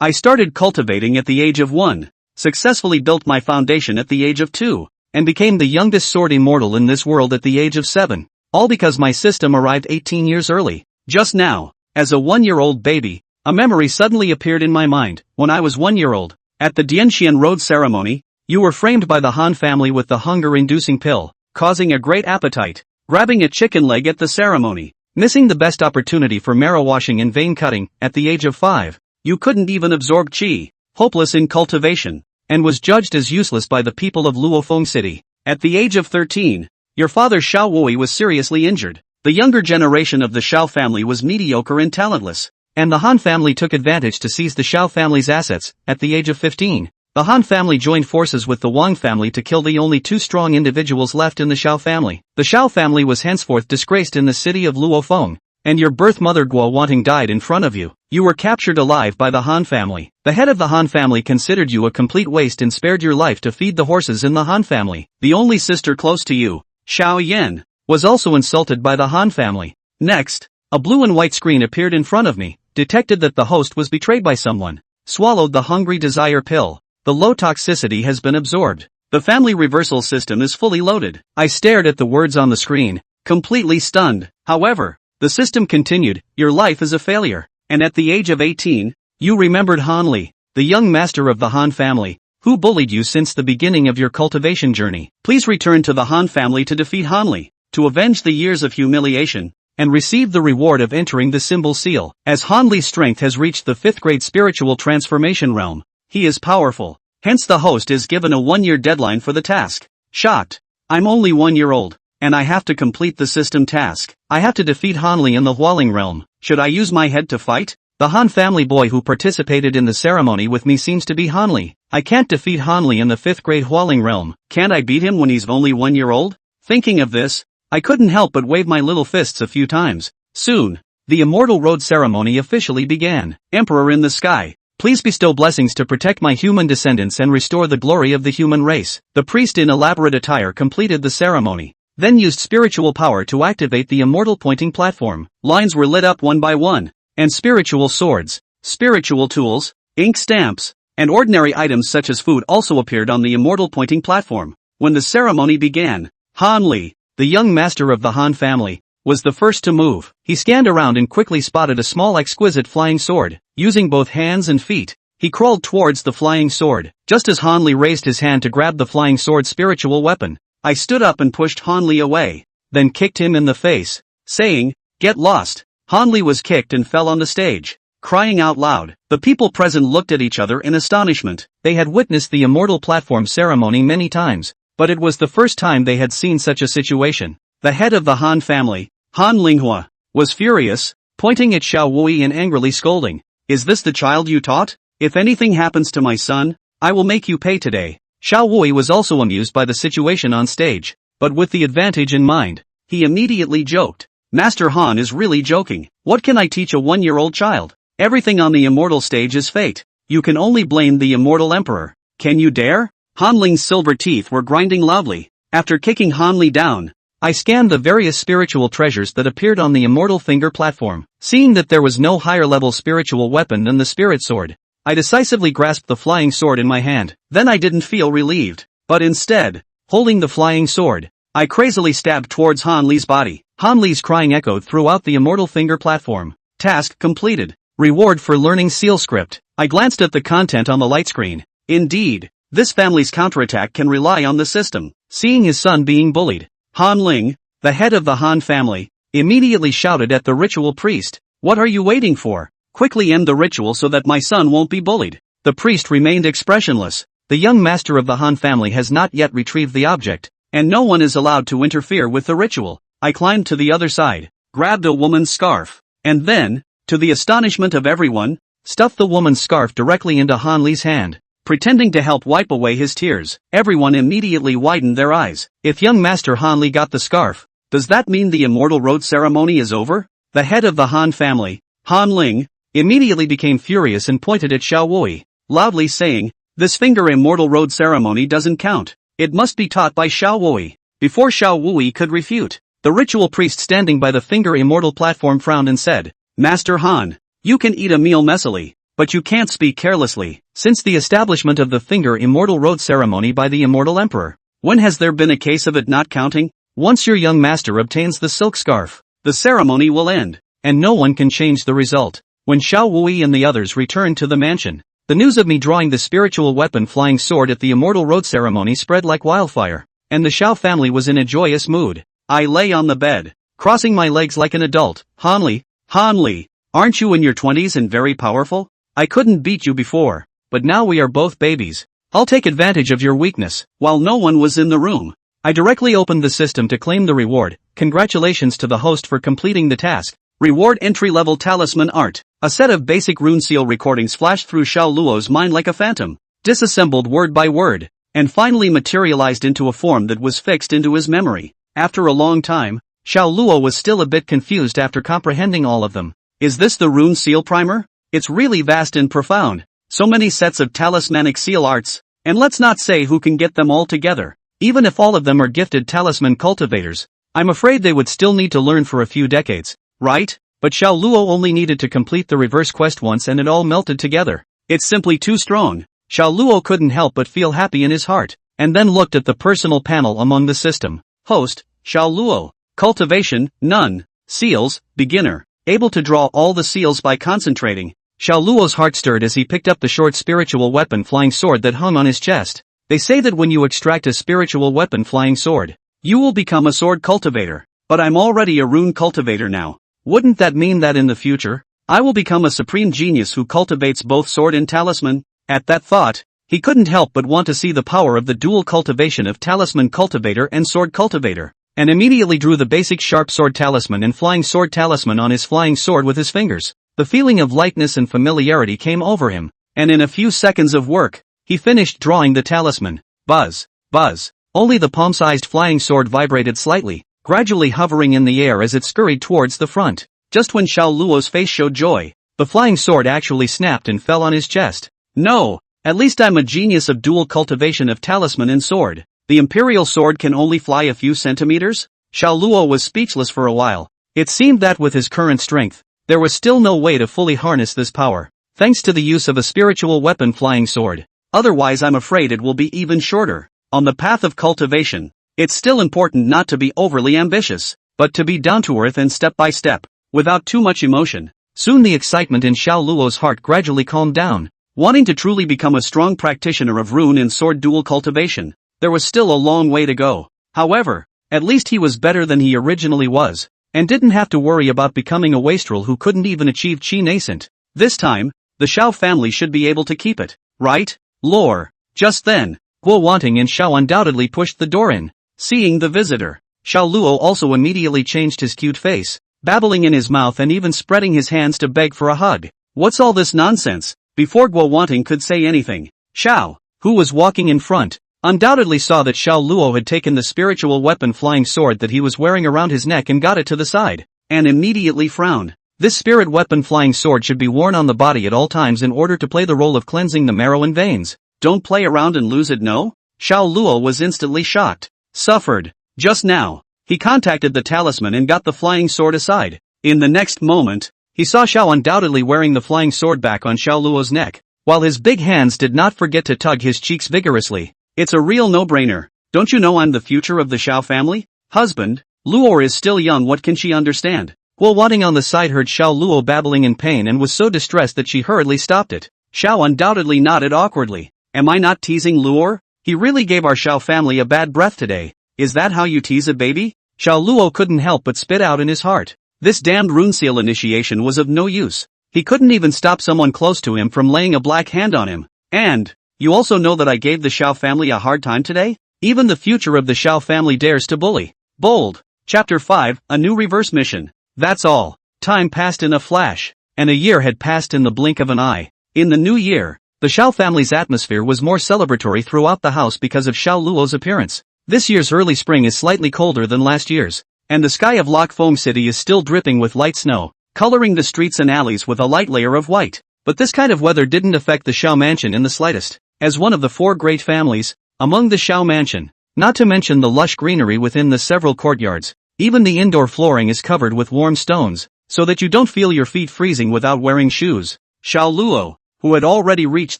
I started cultivating at the age of 1, successfully built my foundation at the age of 2, and became the youngest sword immortal in this world at the age of 7. All because my system arrived 18 years early. Just now, as a 1-year-old baby, a memory suddenly appeared in my mind. When I was 1 year old, at the Dianxian Road ceremony, you were framed by the Han family with the hunger-inducing pill, causing a great appetite, grabbing a chicken leg at the ceremony, missing the best opportunity for marrow washing and vein cutting. At the age of 5, you couldn't even absorb qi, hopeless in cultivation, and was judged as useless by the people of Luofeng City. At the age of 13, your father Xiao Wui was seriously injured. The younger generation of the Xiao family was mediocre and talentless, and the Han family took advantage to seize the Xiao family's assets. At the age of 15, the Han family joined forces with the Wang family to kill the only 2 strong individuals left in the Xiao family. The Xiao family was henceforth disgraced in the city of Luofeng, and your birth mother Guo Wanting died in front of you. You were captured alive by the Han family. The head of the Han family considered you a complete waste and spared your life to feed the horses in the Han family. The only sister close to you, Xiao Yan, was also insulted by the Han family. Next, a blue and white screen appeared in front of me, detected that the host was betrayed by someone, swallowed the hungry desire pill. The low toxicity has been absorbed. The family reversal system is fully loaded. I stared at the words on the screen, completely stunned. However, the system continued, your life is a failure. And at the age of 18, you remembered Han Li, the young master of the Han family, who bullied you since the beginning of your cultivation journey. Please return to the Han family to defeat Han Li, to avenge the years of humiliation, and receive the reward of entering the symbol seal. As Han Li's strength has reached the 5th grade spiritual transformation realm, he is powerful. Hence the host is given a 1-year deadline for the task. Shocked. I'm only 1 year old, and I have to complete the system task. I have to defeat Han Li in the Hualing realm. Should I use my head to fight? The Han family boy who participated in the ceremony with me seems to be Han Li. I can't defeat Han Li in the 5th grade Hualing realm. Can't I beat him when he's only 1 year old? Thinking of this, I couldn't help but wave my little fists a few times. Soon, the Immortal Road ceremony officially began. Emperor in the sky, please bestow blessings to protect my human descendants and restore the glory of the human race. The priest in elaborate attire completed the ceremony, then used spiritual power to activate the immortal pointing platform. Lines were lit up one by one, and spiritual swords, spiritual tools, ink stamps, and ordinary items such as food also appeared on the immortal pointing platform. When the ceremony began, Han Li, the young master of the Han family, was the first to move. He scanned around and quickly spotted a small exquisite flying sword. Using both hands and feet, he crawled towards the flying sword. Just as Han Li raised his hand to grab the flying sword's spiritual weapon, I stood up and pushed Han Li away, then kicked him in the face, saying, "Get lost." Han Li was kicked and fell on the stage, crying out loud. The people present looked at each other in astonishment. They had witnessed the immortal platform ceremony many times, but it was the first time they had seen such a situation. The head of the Han family, Han Linghua, was furious, pointing at Xiao Wui and angrily scolding, "Is this the child you taught? If anything happens to my son, I will make you pay today." Xiao Wui was also amused by the situation on stage, but with the advantage in mind, he immediately joked, "Master Han is really joking. What can I teach a 1-year-old child? Everything on the immortal stage is fate. You can only blame the immortal emperor. Can you dare?" Han Ling's silver teeth were grinding loudly. After kicking Han Li down, I scanned the various spiritual treasures that appeared on the immortal finger platform. Seeing that there was no higher level spiritual weapon than the spirit sword, I decisively grasped the flying sword in my hand. Then I didn't feel relieved, but instead, holding the flying sword, I crazily stabbed towards Han Li's body. Han Li's crying echoed throughout the immortal finger platform. Task completed. Reward for learning seal script. I glanced at the content on the light screen. Indeed, this family's counterattack can rely on the system. Seeing his son being bullied, Han Ling, the head of the Han family, immediately shouted at the ritual priest, "What are you waiting for? Quickly end the ritual so that my son won't be bullied." The priest remained expressionless. The young master of the Han family has not yet retrieved the object, and no one is allowed to interfere with the ritual. I climbed to the other side, grabbed a woman's scarf, and then, to the astonishment of everyone, stuffed the woman's scarf directly into Han Li's hand. Pretending to help wipe away his tears, everyone immediately widened their eyes. If young master Han Li got the scarf, does that mean the Immortal Road ceremony is over? The head of the Han family, Han Ling, immediately became furious and pointed at Xiao Wui, loudly saying, "This finger Immortal Road ceremony doesn't count. It must be taught by Xiao Wui." Before Xiao Wui could refute, the ritual priest standing by the finger immortal platform frowned and said, "Master Han, you can eat a meal messily, But you can't speak carelessly, since the establishment of the Finger Immortal Road ceremony by the Immortal Emperor. When has there been a case of it not counting? Once your young master obtains the silk scarf, the ceremony will end, and no one can change the result. When Xiao Wui and the others returned to the mansion, the news of me drawing the spiritual weapon Flying Sword at the Immortal Road ceremony spread like wildfire, and the Xiao family was in a joyous mood. I lay on the bed, crossing my legs like an adult. Han Li, aren't you in your 20s and very powerful? I couldn't beat you before, but now we are both babies. I'll take advantage of your weakness. While no one was in the room, I directly opened the system to claim the reward. Congratulations to the host for completing the task. Reward entry-level talisman art. A set of basic rune seal recordings flashed through Xiao Luo's mind like a phantom, disassembled word by word, and finally materialized into a form that was fixed into his memory. After a long time, Xiao Luo was still a bit confused after comprehending all of them. Is this the rune seal primer? It's really vast and profound. So many sets of talismanic seal arts, and let's not say who can get them all together. Even if all of them are gifted talisman cultivators, I'm afraid they would still need to learn for a few decades, right? But Xiao Luo only needed to complete the reverse quest once and it all melted together. It's simply too strong. Xiao Luo couldn't help but feel happy in his heart, and then looked at the personal panel among the system. Host, Xiao Luo. Cultivation, none. Seals, beginner. Able to draw all the seals by concentrating. Xiao Luo's heart stirred as he picked up the short spiritual weapon Flying Sword that hung on his chest. They say that when you extract a spiritual weapon Flying Sword, you will become a sword cultivator. But I'm already a rune cultivator now. Wouldn't that mean that in the future, I will become a supreme genius who cultivates both sword and talisman? At that thought, he couldn't help but want to see the power of the dual cultivation of talisman cultivator and sword cultivator, and immediately drew the basic sharp sword talisman and flying sword talisman on his flying sword with his fingers. The feeling of lightness and familiarity came over him, and in a few seconds of work, he finished drawing the talisman. Buzz, buzz. Only the palm-sized flying sword vibrated slightly, gradually hovering in the air as it scurried towards the front. Just when Xiao Luo's face showed joy, the flying sword actually snapped and fell on his chest. No, at least I'm a genius of dual cultivation of talisman and sword. The imperial sword can only fly a few centimeters? Xiao Luo was speechless for a while. It seemed that with his current strength, there was still no way to fully harness this power, thanks to the use of a spiritual weapon flying sword. Otherwise I'm afraid it will be even shorter. On the path of cultivation, it's still important not to be overly ambitious, but to be down to earth and step by step, without too much emotion. Soon the excitement in Xiao Luo's heart gradually calmed down. Wanting to truly become a strong practitioner of rune and sword dual cultivation, there was still a long way to go. However, at least he was better than he originally was, and didn't have to worry about becoming a wastrel who couldn't even achieve Qi Nascent. This time, the Xiao family should be able to keep it, right? Lore. Just then, Guo Wanting and Xiao undoubtedly pushed the door in. Seeing the visitor, Xiao Luo also immediately changed his cute face, babbling in his mouth and even spreading his hands to beg for a hug. What's all this nonsense? Before Guo Wanting could say anything, Xiao, who was walking in front, undoubtedly saw that Xiao Luo had taken the spiritual weapon flying sword that he was wearing around his neck and got it to the side, and immediately frowned. This spirit weapon flying sword should be worn on the body at all times in order to play the role of cleansing the marrow and veins. Don't play around and lose it, no? Xiao Luo was instantly shocked. Suffered. Just now, he contacted the talisman and got the flying sword aside. In the next moment, he saw Xiao undoubtedly wearing the flying sword back on Xiao Luo's neck, while his big hands did not forget to tug his cheeks vigorously. It's a real no-brainer. Don't you know I'm the future of the Xiao family? Husband, Luo is still young, what can she understand? Guo Wanting on the side heard Xiao Luo babbling in pain and was so distressed that she hurriedly stopped it. Xiao undoubtedly nodded awkwardly. Am I not teasing Luo? He really gave our Xiao family a bad breath today. Is that how you tease a baby? Xiao Luo couldn't help but spit out in his heart. This damned rune seal initiation was of no use. He couldn't even stop someone close to him from laying a black hand on him. And, you also know that I gave the Xiao family a hard time today? Even the future of the Xiao family dares to bully. Bold. Chapter 5, a new reverse mission. That's all. Time passed in a flash, and a year had passed in the blink of an eye. In the new year, the Xiao family's atmosphere was more celebratory throughout the house because of Xiao Luo's appearance. This year's early spring is slightly colder than last year's, and the sky of Lock Foam City is still dripping with light snow, coloring the streets and alleys with a light layer of white. But this kind of weather didn't affect the Xiao mansion in the slightest. As one of the 4 great families among the Xiao mansion, not to mention the lush greenery within the several courtyards, even the indoor flooring is covered with warm stones, so that you don't feel your feet freezing without wearing shoes. Xiao Luo, who had already reached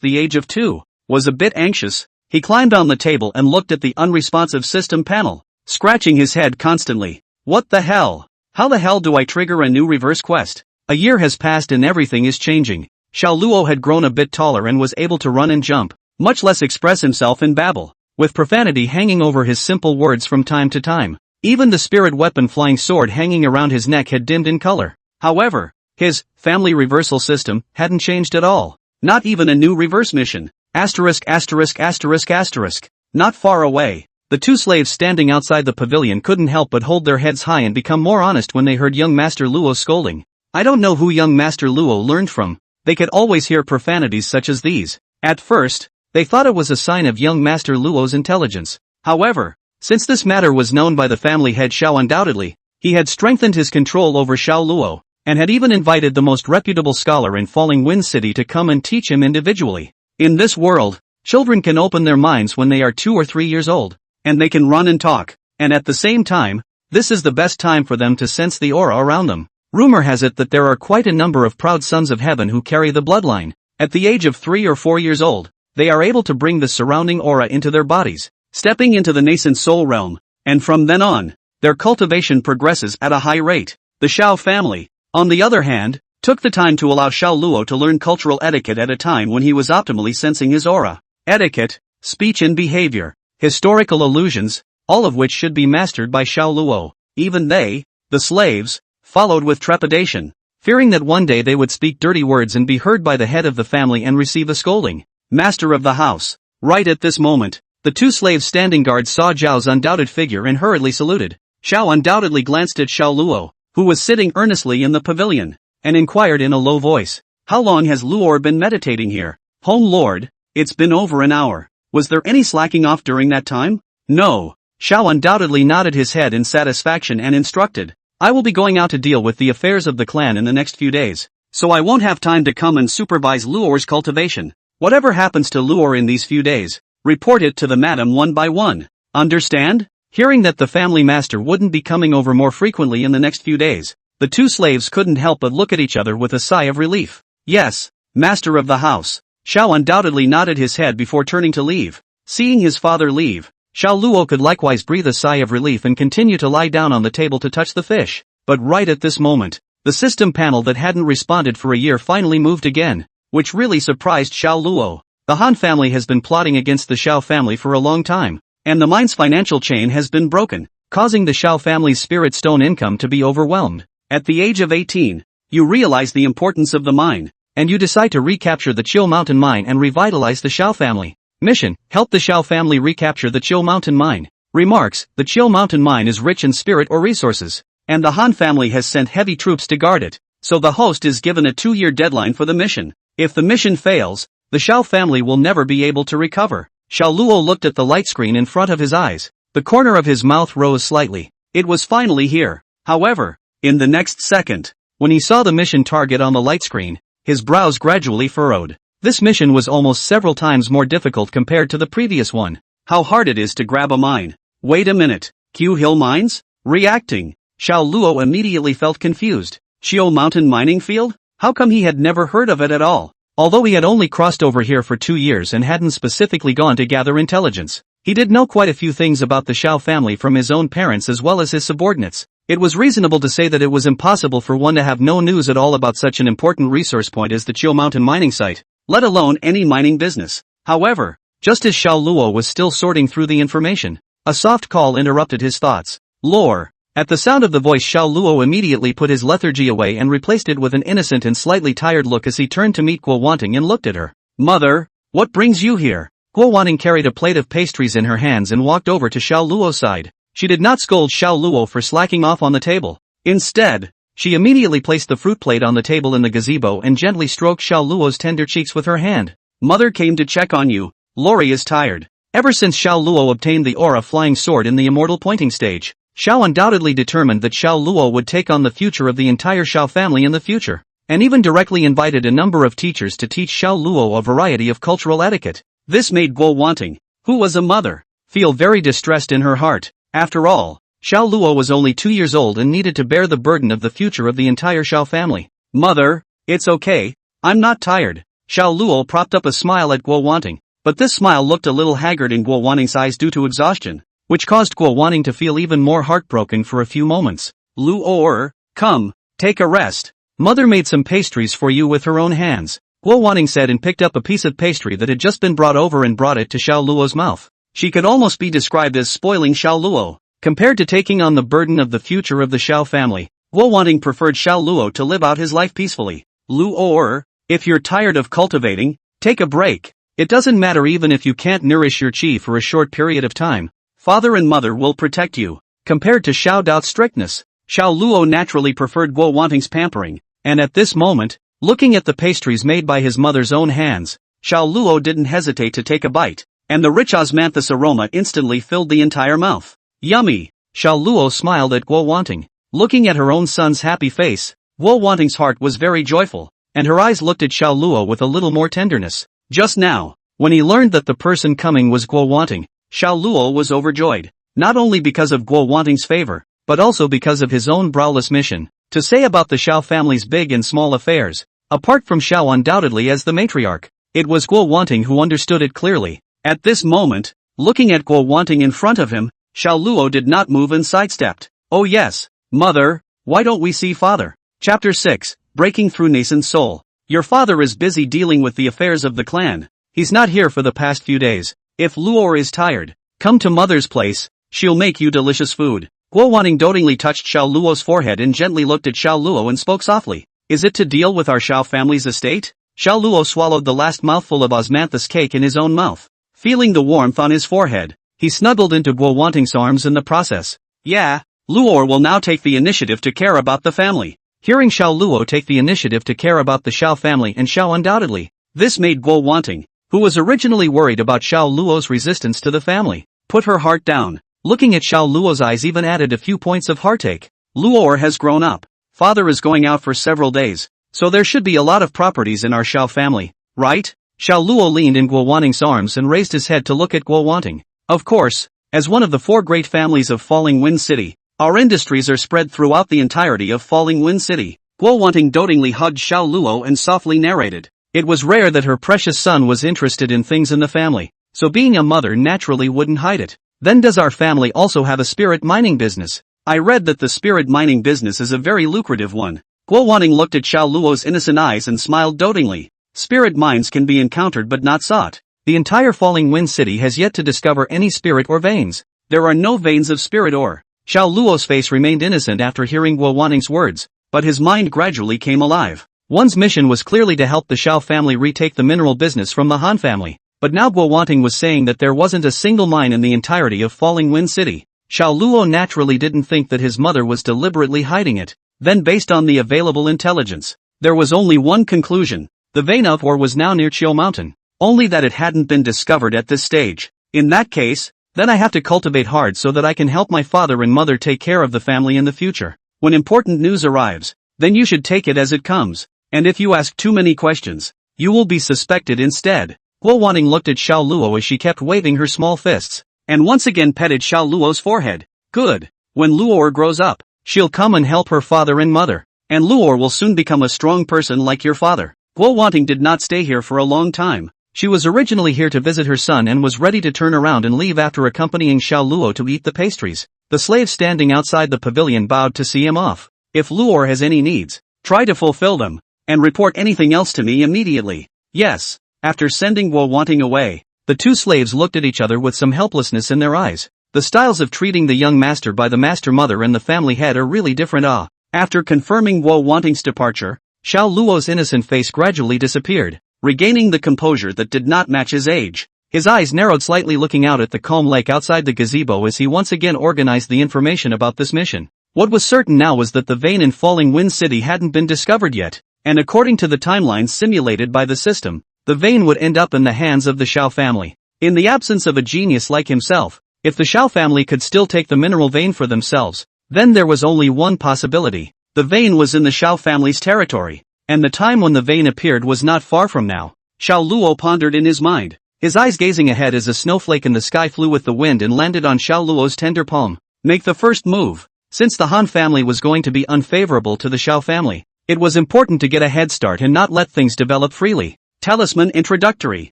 the age of 2, was a bit anxious. He climbed on the table and looked at the unresponsive system panel, scratching his head constantly. What the hell? How the hell do I trigger a new reverse quest? A year has passed and everything is changing. Xiao Luo had grown a bit taller and was able to run and jump, much less express himself in babble, with profanity hanging over his simple words from time to time. Even the spirit weapon flying sword hanging around his neck had dimmed in color. However, his family reversal system hadn't changed at all. Not even a new reverse mission. Asterisk asterisk asterisk asterisk. Not far away, the two slaves standing outside the pavilion couldn't help but hold their heads high and become more honest when they heard young Master Luo scolding. I don't know who young Master Luo learned from. They could always hear profanities such as these. At first, they thought it was a sign of young Master Luo's intelligence. However, since this matter was known by the family head Xiao undoubtedly, he had strengthened his control over Xiao Luo, and had even invited the most reputable scholar in Falling Wind City to come and teach him individually. In this world, children can open their minds when they are 2 or 3 years old, and they can run and talk, and at the same time, this is the best time for them to sense the aura around them. Rumor has it that there are quite a number of proud sons of heaven who carry the bloodline. At the age of 3 or 4 years old, they are able to bring the surrounding aura into their bodies, stepping into the nascent soul realm, and from then on, their cultivation progresses at a high rate. The Xiao family, on the other hand, took the time to allow Xiao Luo to learn cultural etiquette at a time when he was optimally sensing his aura. Etiquette, speech and behavior, historical allusions, all of which should be mastered by Xiao Luo. Even they, the slaves, followed with trepidation, fearing that one day they would speak dirty words and be heard by the head of the family and receive a scolding. Master of the house. Right at this moment, the two slaves standing guard saw Zhao's undoubted figure and hurriedly saluted. Xiao undoubtedly glanced at Xiao Luo, who was sitting earnestly in the pavilion, and inquired in a low voice, "How long has Luor been meditating here?" "Home Lord, it's been over an hour." "Was there any slacking off during that time?" "No." Xiao undoubtedly nodded his head in satisfaction and instructed, "I will be going out to deal with the affairs of the clan in the next few days, so I won't have time to come and supervise Luor's cultivation. Whatever happens to Luor in these few days, report it to the madam one by one. Understand?" Hearing that the family master wouldn't be coming over more frequently in the next few days, the two slaves couldn't help but look at each other with a sigh of relief. "Yes, master of the house." Xiao undoubtedly nodded his head before turning to leave. Seeing his father leave, Xiao Luo could likewise breathe a sigh of relief and continue to lie down on the table to touch the fish. But right at this moment, the system panel that hadn't responded for a year finally moved again, which really surprised Xiao Luo. The Han family has been plotting against the Xiao family for a long time, and the mine's financial chain has been broken, causing the Xiao family's spirit stone income to be overwhelmed. At the age of 18, you realize the importance of the mine, and you decide to recapture the Chill Mountain mine and revitalize the Xiao family. Mission: help the Xiao family recapture the Chill Mountain mine. Remarks: the Chill Mountain mine is rich in spirit or resources, and the Han family has sent heavy troops to guard it, so the host is given a 2-year deadline for the mission. If the mission fails, the Xiao family will never be able to recover. Xiao Luo looked at the light screen in front of his eyes. The corner of his mouth rose slightly. It was finally here. However, in the next second, when he saw the mission target on the light screen, his brows gradually furrowed. This mission was almost several times more difficult compared to the previous one. How hard it is to grab a mine. Wait a minute. Q Hill Mines? Reacting. Xiao Luo immediately felt confused. Chill Mountain mining field? How come he had never heard of it at all? Although he had only crossed over here for 2 years and hadn't specifically gone to gather intelligence, he did know quite a few things about the Xiao family from his own parents as well as his subordinates. It was reasonable to say that it was impossible for one to have no news at all about such an important resource point as the Chill Mountain mining site, let alone any mining business. However, just as Xiao Luo was still sorting through the information, a soft call interrupted his thoughts. Lore. At the sound of the voice, Xiao Luo immediately put his lethargy away and replaced it with an innocent and slightly tired look as he turned to meet Guo Wanting and looked at her. "Mother, what brings you here?" Guo Wanting carried a plate of pastries in her hands and walked over to Xiao Luo's side. She did not scold Xiao Luo for slacking off on the table. Instead, she immediately placed the fruit plate on the table in the gazebo and gently stroked Xiao Luo's tender cheeks with her hand. "Mother came to check on you. Lori is tired." Ever since Xiao Luo obtained the aura flying sword in the immortal pointing stage, Xiao undoubtedly determined that Xiao Luo would take on the future of the entire Xiao family in the future, and even directly invited a number of teachers to teach Xiao Luo a variety of cultural etiquette. This made Guo Wanting, who was a mother, feel very distressed in her heart. After all, Xiao Luo was only 2 years old and needed to bear the burden of the future of the entire Xiao family. "Mother, it's okay, I'm not tired." Xiao Luo propped up a smile at Guo Wanting, but this smile looked a little haggard in Guo Wanting's eyes due to exhaustion, which caused Guo Wanting to feel even more heartbroken for a few moments. Luo, come, take a rest. Mother made some pastries for you with her own hands, Guo Wanting said and picked up a piece of pastry that had just been brought over and brought it to Xiao Luo's mouth. She could almost be described as spoiling Xiao Luo. Compared to taking on the burden of the future of the Xiao family, Guo Wanting preferred Xiao Luo to live out his life peacefully. Luo, if you're tired of cultivating, take a break. It doesn't matter even if you can't nourish your qi for a short period of time. Father and mother will protect you. Compared to Xiao Dao's strictness, Xiao Luo naturally preferred Guo Wanting's pampering, and at this moment, looking at the pastries made by his mother's own hands, Xiao Luo didn't hesitate to take a bite, and the rich osmanthus aroma instantly filled the entire mouth. Yummy! Xiao Luo smiled at Guo Wanting. Looking at her own son's happy face, Guo Wanting's heart was very joyful, and her eyes looked at Xiao Luo with a little more tenderness. Just now, when he learned that the person coming was Guo Wanting, Xiao Luo was overjoyed, not only because of Guo Wanting's favor, but also because of his own browless mission, to say about the Xiao family's big and small affairs. Apart from Xiao undoubtedly as the matriarch, it was Guo Wanting who understood it clearly. At this moment, looking at Guo Wanting in front of him, Xiao Luo did not move and sidestepped. Oh yes, mother, why don't we see father? Chapter 6, Breaking Through Nascent Soul. Your father is busy dealing with the affairs of the clan. He's not here for the past few days. If Luo is tired, come to mother's place, she'll make you delicious food. Guo Wanting dotingly touched Xiao Luo's forehead and gently looked at Xiao Luo and spoke softly. Is it to deal with our Xiao family's estate? Xiao Luo swallowed the last mouthful of osmanthus cake in his own mouth. Feeling the warmth on his forehead, he snuggled into Guo Wanting's arms in the process. Yeah, Luo will now take the initiative to care about the family. Hearing Xiao Luo take the initiative to care about the Xiao family and Xiao undoubtedly, this made Guo Wanting, who was originally worried about Xiao Luo's resistance to the family, put her heart down. Looking at Xiao Luo's eyes even added a few points of heartache. Luo has grown up. Father is going out for several days, so there should be a lot of properties in our Xiao family, right? Xiao Luo leaned in Guo Wanting's arms and raised his head to look at Guo Wanting. Of course, as one of the 4 great families of Falling Wind City, our industries are spread throughout the entirety of Falling Wind City. Guo Wanting dotingly hugged Xiao Luo and softly narrated. It was rare that her precious son was interested in things in the family, so being a mother naturally wouldn't hide it. Then does our family also have a spirit mining business? I read that the spirit mining business is a very lucrative one. Guo Wanting looked at Xiao Luo's innocent eyes and smiled dotingly. Spirit mines can be encountered but not sought. The entire Falling Wind City has yet to discover any spirit or veins. There are no veins of spirit ore. Xiao Luo's face remained innocent after hearing Guo Wanting's words, but his mind gradually came alive. One's mission was clearly to help the Xiao family retake the mineral business from the Han family, but now Guo Wanting was saying that there wasn't a single mine in the entirety of Falling Wind City. Xiao Luo naturally didn't think that his mother was deliberately hiding it. Then based on the available intelligence, there was only one conclusion. The vein of ore was now near Chiu Mountain, only that it hadn't been discovered at this stage. In that case, then I have to cultivate hard so that I can help my father and mother take care of the family in the future. When important news arrives, then you should take it as it comes, and if you ask too many questions, you will be suspected instead. Guo Wanting looked at Xiao Luo as she kept waving her small fists, and once again petted Xiao Luo's forehead. Good. When Luo grows up, she'll come and help her father and mother, and Luo will soon become a strong person like your father. Guo Wanting did not stay here for a long time. She was originally here to visit her son and was ready to turn around and leave after accompanying Xiao Luo to eat the pastries. The slave standing outside the pavilion bowed to see him off. If Luo has any needs, try to fulfill them, and report anything else to me immediately. Yes. After sending Guo Wanting away, the 2 slaves looked at each other with some helplessness in their eyes. The styles of treating the young master by the master mother and the family head are really different. After confirming Guo Wanting's departure, Xiao Luo's innocent face gradually disappeared, regaining the composure that did not match his age. His eyes narrowed slightly looking out at the calm lake outside the gazebo as he once again organized the information about this mission. What was certain now was that the vein in Falling Wind City hadn't been discovered yet, and according to the timeline simulated by the system, the vein would end up in the hands of the Xiao family. In the absence of a genius like himself, if the Xiao family could still take the mineral vein for themselves, then there was only one possibility. The vein was in the Xiao family's territory, and the time when the vein appeared was not far from now. Xiao Luo pondered in his mind, his eyes gazing ahead as a snowflake in the sky flew with the wind and landed on Xiao Luo's tender palm. Make the first move. Since the Han family was going to be unfavorable to the Xiao family, it was important to get a head start and not let things develop freely. Talisman Introductory.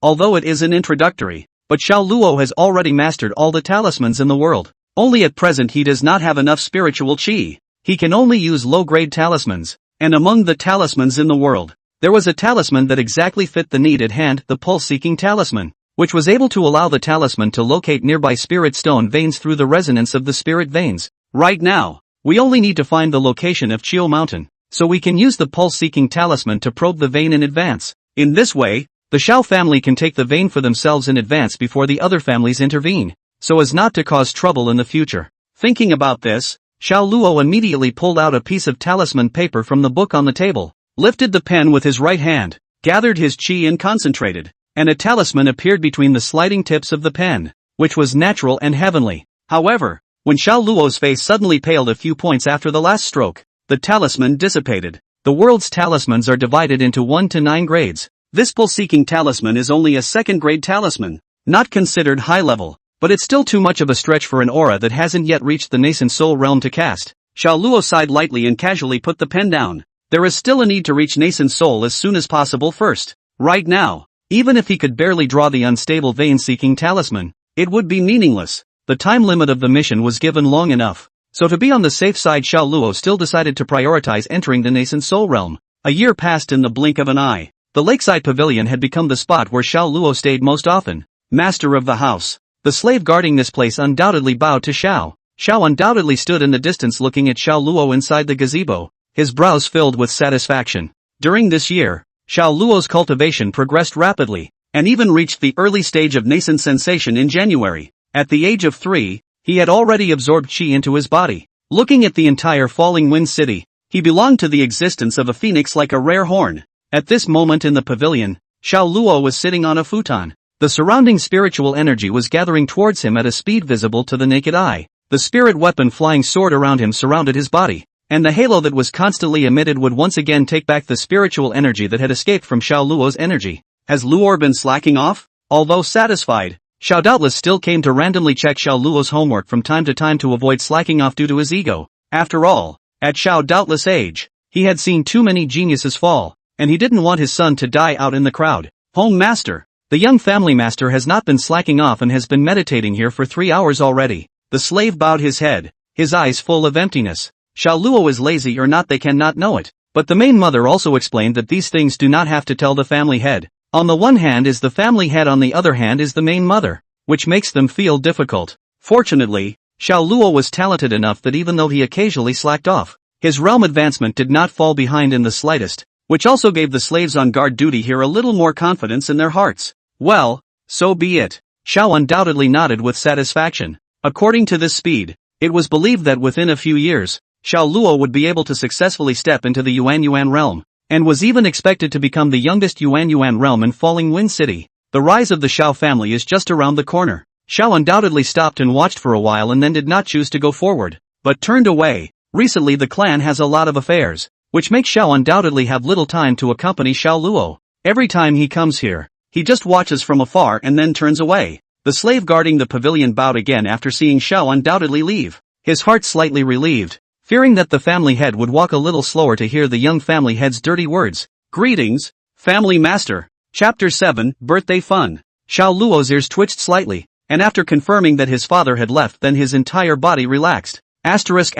Although it is an introductory, but Xiao Luo has already mastered all the talismans in the world. Only at present he does not have enough spiritual qi. He can only use low-grade talismans. And among the talismans in the world, there was a talisman that exactly fit the need at hand, the pulse-seeking talisman, which was able to allow the talisman to locate nearby spirit stone veins through the resonance of the spirit veins. Right now, we only need to find the location of Chio Mountain, so we can use the pulse-seeking talisman to probe the vein in advance. In this way, the Xiao family can take the vein for themselves in advance before the other families intervene, so as not to cause trouble in the future. Thinking about this, Xiao Luo immediately pulled out a piece of talisman paper from the book on the table, lifted the pen with his right hand, gathered his qi and concentrated, and a talisman appeared between the sliding tips of the pen, which was natural and heavenly. However, when Xiao Luo's face suddenly paled a few points after the last stroke, the talisman dissipated. The world's talismans are divided into 1 to 9 grades. This pulse-seeking talisman is only a second-grade talisman, not considered high-level, but it's still too much of a stretch for an aura that hasn't yet reached the nascent soul realm to cast. Xiao Luo sighed lightly and casually put the pen down. There is still a need to reach nascent soul as soon as possible first. Right now, even if he could barely draw the unstable vein-seeking talisman, it would be meaningless. The time limit of the mission was given long enough. So to be on the safe side, Xiao Luo still decided to prioritize entering the nascent soul realm. A year passed in the blink of an eye. The lakeside pavilion had become the spot where Xiao Luo stayed most often. Master of the house. The slave guarding this place undoubtedly bowed to Xiao. Xiao undoubtedly stood in the distance looking at Xiao Luo inside the gazebo, his brows filled with satisfaction. During this year, Xiao Luo's cultivation progressed rapidly, and even reached the early stage of nascent sensation in January. At the age of 3, he had already absorbed qi into his body. Looking at the entire Falling Wind City, he belonged to the existence of a phoenix like a rare horn. At this moment in the pavilion, Xiao Luo was sitting on a futon. The surrounding spiritual energy was gathering towards him at a speed visible to the naked eye. The spirit weapon flying sword around him surrounded his body, and the halo that was constantly emitted would once again take back the spiritual energy that had escaped from Xiao Luo's energy. Has Luor been slacking off? Although satisfied, Xiao doubtless still came to randomly check Xiao Luo's homework from time to time to avoid slacking off due to his ego. After all, at Xiao doubtless' age, he had seen too many geniuses fall, and he didn't want his son to die out in the crowd. Home master. The young family master has not been slacking off and has been meditating here for 3 hours already. The slave bowed his head, his eyes full of emptiness. Xiao Luo is lazy or not, they cannot know it. But the main mother also explained that these things do not have to tell the family head. On the one hand is the family head, on the other hand is the main mother, which makes them feel difficult. Fortunately, Xiao Luo was talented enough that even though he occasionally slacked off, his realm advancement did not fall behind in the slightest, which also gave the slaves on guard duty here a little more confidence in their hearts. Well, so be it. Xiao undoubtedly nodded with satisfaction. According to this speed, it was believed that within a few years, Xiao Luo would be able to successfully step into the Yuan realm, and was even expected to become the youngest Yuan realm in Falling Wind City. The rise of the Xiao family is just around the corner. Xiao undoubtedly stopped and watched for a while and then did not choose to go forward, but turned away. Recently the clan has a lot of affairs, which makes Xiao undoubtedly have little time to accompany Xiao Luo. Every time he comes here, he just watches from afar and then turns away. The slave guarding the pavilion bowed again after seeing Xiao undoubtedly leave, his heart slightly relieved, fearing that the family head would walk a little slower to hear the young family head's dirty words. Greetings, family master. Chapter 7, Birthday Fun. Xiao Luo's ears twitched slightly, and after confirming that his father had left, then his entire body relaxed. Asterisk.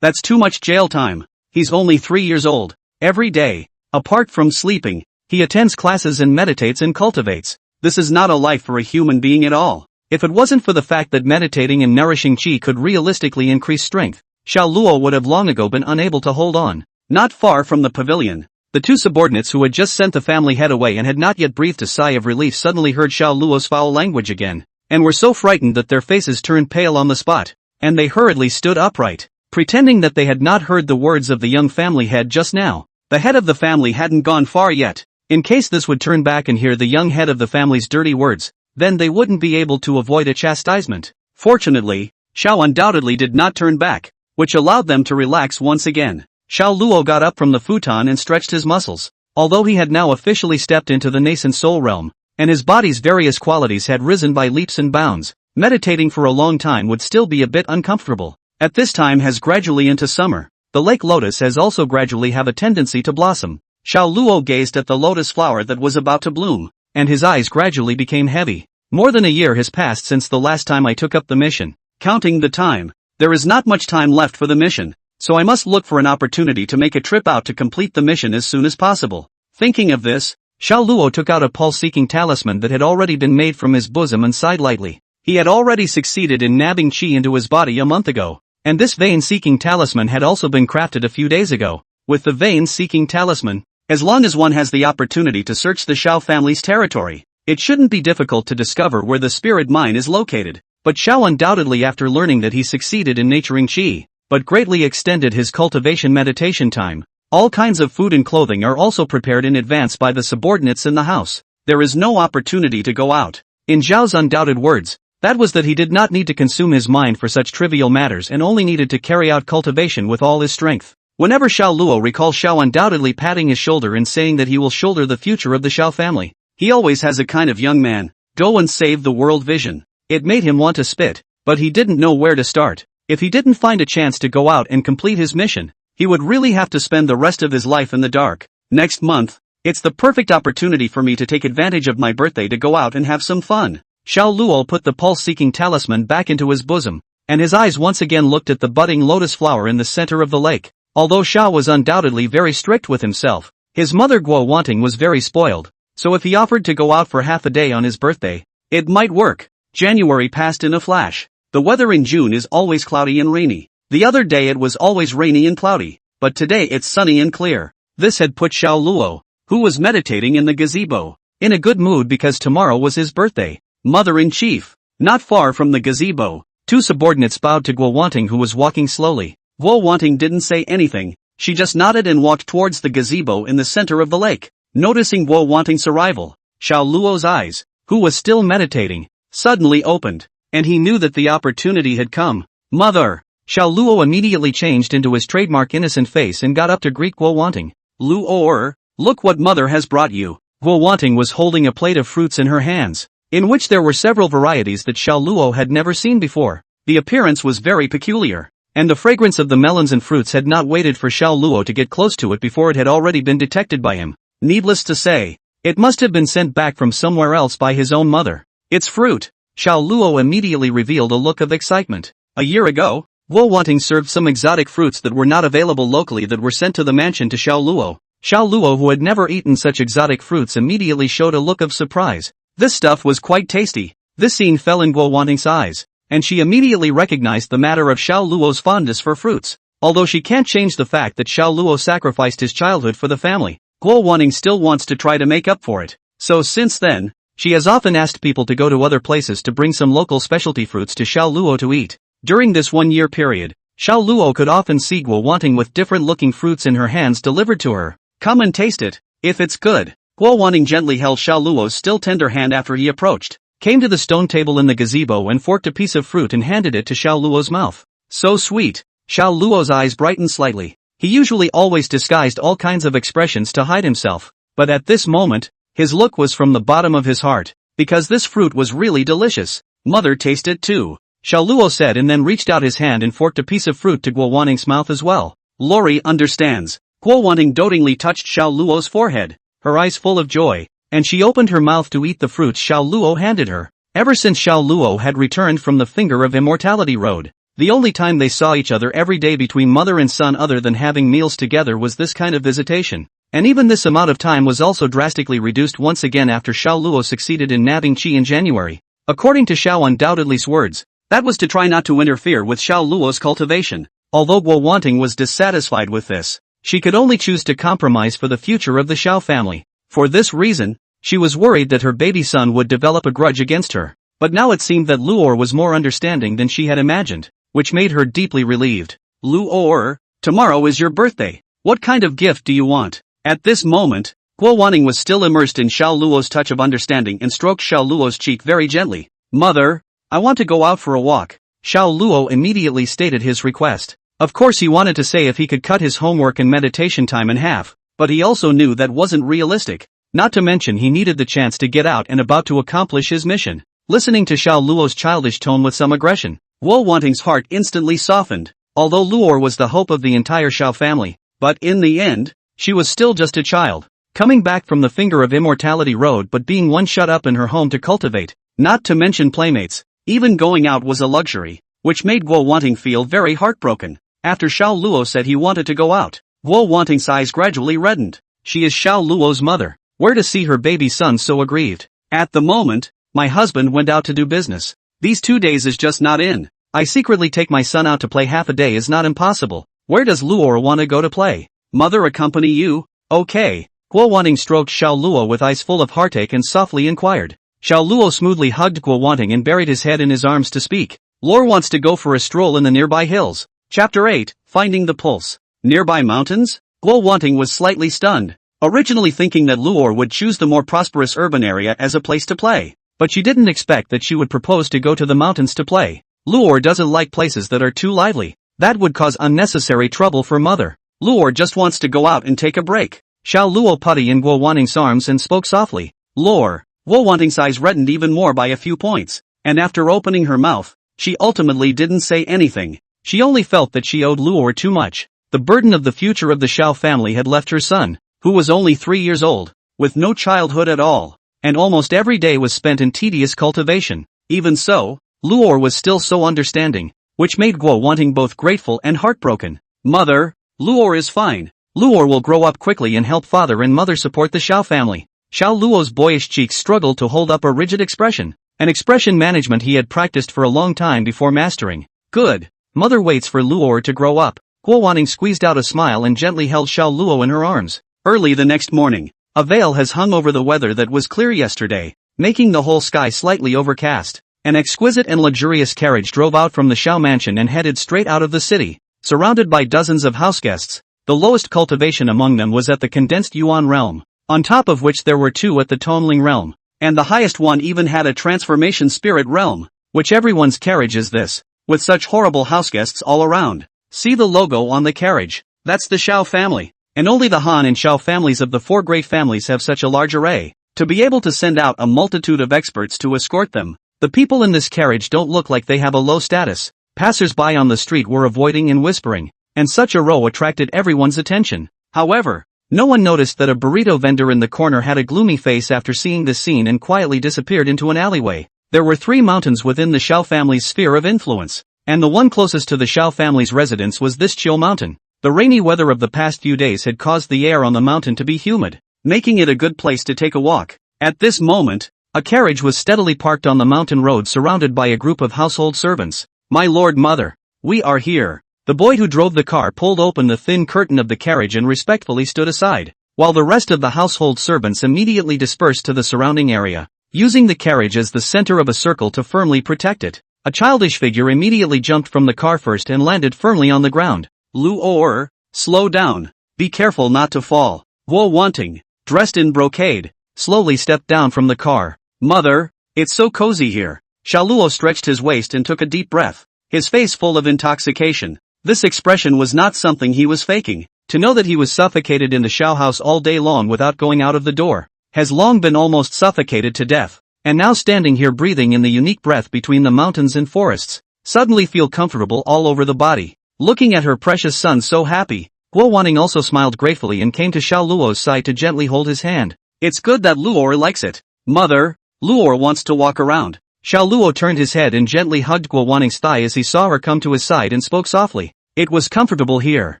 That's too much jail time. He's only 3 years old. Every day, apart from sleeping, he attends classes and meditates and cultivates. This is not a life for a human being at all. If it wasn't for the fact that meditating and nourishing qi could realistically increase strength, Xiao Luo would have long ago been unable to hold on. Not far from the pavilion, the two subordinates who had just sent the family head away and had not yet breathed a sigh of relief suddenly heard Xiao Luo's foul language again, and were so frightened that their faces turned pale on the spot, and they hurriedly stood upright, pretending that they had not heard the words of the young family head just now. The head of the family hadn't gone far yet. In case this would turn back and hear the young head of the family's dirty words, then they wouldn't be able to avoid a chastisement. Fortunately, Xiao undoubtedly did not turn back, which allowed them to relax once again. Xiao Luo got up from the futon and stretched his muscles. Although he had now officially stepped into the nascent soul realm, and his body's various qualities had risen by leaps and bounds, meditating for a long time would still be a bit uncomfortable. At this time has gradually into summer. The lake lotus has also gradually have a tendency to blossom. Xiao Luo gazed at the lotus flower that was about to bloom, and his eyes gradually became heavy. More than a year has passed since the last time I took up the mission. Counting the time, there is not much time left for the mission, so I must look for an opportunity to make a trip out to complete the mission as soon as possible. Thinking of this, Xiao Luo took out a pulse-seeking talisman that had already been made from his bosom and sighed lightly. He had already succeeded in nabbing qi into his body a month ago, and this vein-seeking talisman had also been crafted a few days ago. With the vein-seeking talisman, as long as one has the opportunity to search the Xiao family's territory, it shouldn't be difficult to discover where the spirit mine is located. But Xiao undoubtedly, after learning that he succeeded in naturing qi, but greatly extended his cultivation meditation time. All kinds of food and clothing are also prepared in advance by the subordinates in the house. There is no opportunity to go out. In Zhao's undoubted words, that was that he did not need to consume his mind for such trivial matters and only needed to carry out cultivation with all his strength. Whenever Xiao Luo recalls Xiao undoubtedly patting his shoulder and saying that he will shoulder the future of the Xiao family, he always has a kind of young man, go and save the world vision. It made him want to spit, but he didn't know where to start. If he didn't find a chance to go out and complete his mission, he would really have to spend the rest of his life in the dark. Next month, it's the perfect opportunity for me to take advantage of my birthday to go out and have some fun. Xiao Luo put the pulse-seeking talisman back into his bosom, and his eyes once again looked at the budding lotus flower in the center of the lake. Although Xiao was undoubtedly very strict with himself, his mother Guo Wanting was very spoiled, so if he offered to go out for half a day on his birthday, it might work. January passed in a flash. The weather in June is always cloudy and rainy. The other day it was always rainy and cloudy, but today it's sunny and clear. This had put Xiao Luo, who was meditating in the gazebo, in a good mood because tomorrow was his birthday. Mother-in-chief. Not far from the gazebo, two subordinates bowed to Guo Wanting, who was walking slowly. Guo Wanting didn't say anything, she just nodded and walked towards the gazebo in the center of the lake. Noticing Guo Wanting's arrival, Xiao Luo's eyes, who was still meditating, suddenly opened, and he knew that the opportunity had come. Mother! Xiao Luo immediately changed into his trademark innocent face and got up to greet Guo Wanting. Luo, look what mother has brought you. Guo Wanting was holding a plate of fruits in her hands, in which there were several varieties that Xiao Luo had never seen before. The appearance was very peculiar, and the fragrance of the melons and fruits had not waited for Xiao Luo to get close to it before it had already been detected by him. Needless to say, it must have been sent back from somewhere else by his own mother. It's fruit. Xiao Luo immediately revealed a look of excitement. A year ago, Guo Wanting served some exotic fruits that were not available locally that were sent to the mansion to Xiao Luo. Xiao Luo, who had never eaten such exotic fruits, immediately showed a look of surprise. This stuff was quite tasty. This scene fell in Guo Wanting's eyes, and she immediately recognized the matter of Xiao Luo's fondness for fruits. Although she can't change the fact that Xiao Luo sacrificed his childhood for the family, Guo Wanting still wants to try to make up for it. So since then, she has often asked people to go to other places to bring some local specialty fruits to Xiao Luo to eat. During this 1 year period, Xiao Luo could often see Guo Wanting with different looking fruits in her hands delivered to her. Come and taste it, if it's good. Guo Wanting gently held Xiao Luo's still tender hand after he approached, came to the stone table in the gazebo and forked a piece of fruit and handed it to Xiao Luo's mouth. So sweet. Xiao Luo's eyes brightened slightly. He usually always disguised all kinds of expressions to hide himself, but at this moment, his look was from the bottom of his heart, because this fruit was really delicious. Mother, taste it too, Xiao Luo said, and then reached out his hand and forked a piece of fruit to Guo Wanting's mouth as well. Lori understands. Guo Wanting dotingly touched Xiao Luo's forehead, her eyes full of joy, and she opened her mouth to eat the fruits Xiao Luo handed her. Ever since Xiao Luo had returned from the Finger of Immortality Road, the only time they saw each other every day between mother and son other than having meals together was this kind of visitation. And even this amount of time was also drastically reduced once again after Xiao Luo succeeded in nabbing qi in January. According to Xiao undoubtedly's words, that was to try not to interfere with Xiao Luo's cultivation. Although Guo Wanting was dissatisfied with this, she could only choose to compromise for the future of the Xiao family. For this reason, she was worried that her baby son would develop a grudge against her. But now it seemed that Luor was more understanding than she had imagined, which made her deeply relieved. Luor, tomorrow is your birthday. What kind of gift do you want? At this moment, Guo Wanting was still immersed in Xiao Luo's touch of understanding and stroked Xiao Luo's cheek very gently. Mother, I want to go out for a walk. Xiao Luo immediately stated his request. Of course he wanted to say if he could cut his homework and meditation time in half, but he also knew that wasn't realistic. Not to mention he needed the chance to get out and about to accomplish his mission. Listening to Xiao Luo's childish tone with some aggression, Guo Wanting's heart instantly softened. Although Luor was the hope of the entire Xiao family, but in the end, She was still just a child, coming back from the finger of immortality road but being one shut up in her home to cultivate, not to mention playmates. Even going out was a luxury, which made Guo Wanting feel very heartbroken. After Xiao Luo said he wanted to go out, Guo Wanting's eyes gradually reddened. She is Xiao Luo's mother. Where to see her baby son so aggrieved? At the moment, my husband went out to do business. These 2 days is just not in. I secretly take my son out to play half a day is not impossible. Where does Luo want to go to play? Mother accompany you? Okay. Guo Wanting stroked Xiao Luo with eyes full of heartache and softly inquired. Xiao Luo smoothly hugged Guo Wanting and buried his head in his arms to speak. Lore wants to go for a stroll in the nearby hills. Chapter 8, Finding the Pulse. Nearby mountains? Guo Wanting was slightly stunned, originally thinking that Luor would choose the more prosperous urban area as a place to play. But she didn't expect that she would propose to go to the mountains to play. Luor doesn't like places that are too lively. That would cause unnecessary trouble for mother. Luor just wants to go out and take a break. Xiao Luo putty in Guo Wanting's arms and spoke softly. Lore. Guo Wanting's eyes reddened even more by a few points, and after opening her mouth, she ultimately didn't say anything. She only felt that she owed Luor too much. The burden of the future of the Xiao family had left her son, who was only 3 years old, with no childhood at all, and almost every day was spent in tedious cultivation. Even so, Luor was still so understanding, which made Guo Wanting both grateful and heartbroken. Mother, Luor is fine. Luor will grow up quickly and help father and mother support the Xiao family. Xiao Luo's boyish cheeks struggled to hold up a rigid expression, an expression management he had practiced for a long time before mastering. Good. Mother waits for Luor to grow up. Guo Wanting squeezed out a smile and gently held Xiao Luo in her arms. Early the next morning, a veil has hung over the weather that was clear yesterday, making the whole sky slightly overcast. An exquisite and luxurious carriage drove out from the Xiao mansion and headed straight out of the city, surrounded by dozens of houseguests. The lowest cultivation among them was at the condensed Yuan realm, on top of which there were 2 at the Tonling realm, and the highest one even had a transformation spirit realm, which everyone's carriage is this, with such horrible houseguests all around. See the logo on the carriage, that's the Xiao family, and only the Han and Xiao families of the 4 great families have such a large array, to be able to send out a multitude of experts to escort them. The people in this carriage don't look like they have a low status. Passers-by on the street were avoiding and whispering, and such a row attracted everyone's attention. However, no one noticed that a burrito vendor in the corner had a gloomy face after seeing this scene and quietly disappeared into an alleyway. There were 3 mountains within the Xiao family's sphere of influence, and the one closest to the Xiao family's residence was this Chiu mountain. The rainy weather of the past few days had caused the air on the mountain to be humid, making it a good place to take a walk. At this moment, a carriage was steadily parked on the mountain road surrounded by a group of household servants. My lord mother, we are here. The boy who drove the car pulled open the thin curtain of the carriage and respectfully stood aside, while the rest of the household servants immediately dispersed to the surrounding area, using the carriage as the center of a circle to firmly protect it. A childish figure immediately jumped from the car first and landed firmly on the ground. Luor, slow down. Be careful not to fall. Guo Wanting, dressed in brocade, slowly stepped down from the car. Mother, it's so cozy here. Xiao Luo stretched his waist and took a deep breath, his face full of intoxication. This expression was not something he was faking. To know that he was suffocated in the Xiao house all day long without going out of the door, has long been almost suffocated to death, and now standing here breathing in the unique breath between the mountains and forests, suddenly feel comfortable all over the body. Looking at her precious son so happy, Guo Wanting also smiled gratefully and came to Xiao Luo's side to gently hold his hand. It's good that Luor likes it. Mother, Luor wants to walk around. Xiao Luo turned his head and gently hugged Guo Wanting's thigh as he saw her come to his side and spoke softly. It was comfortable here,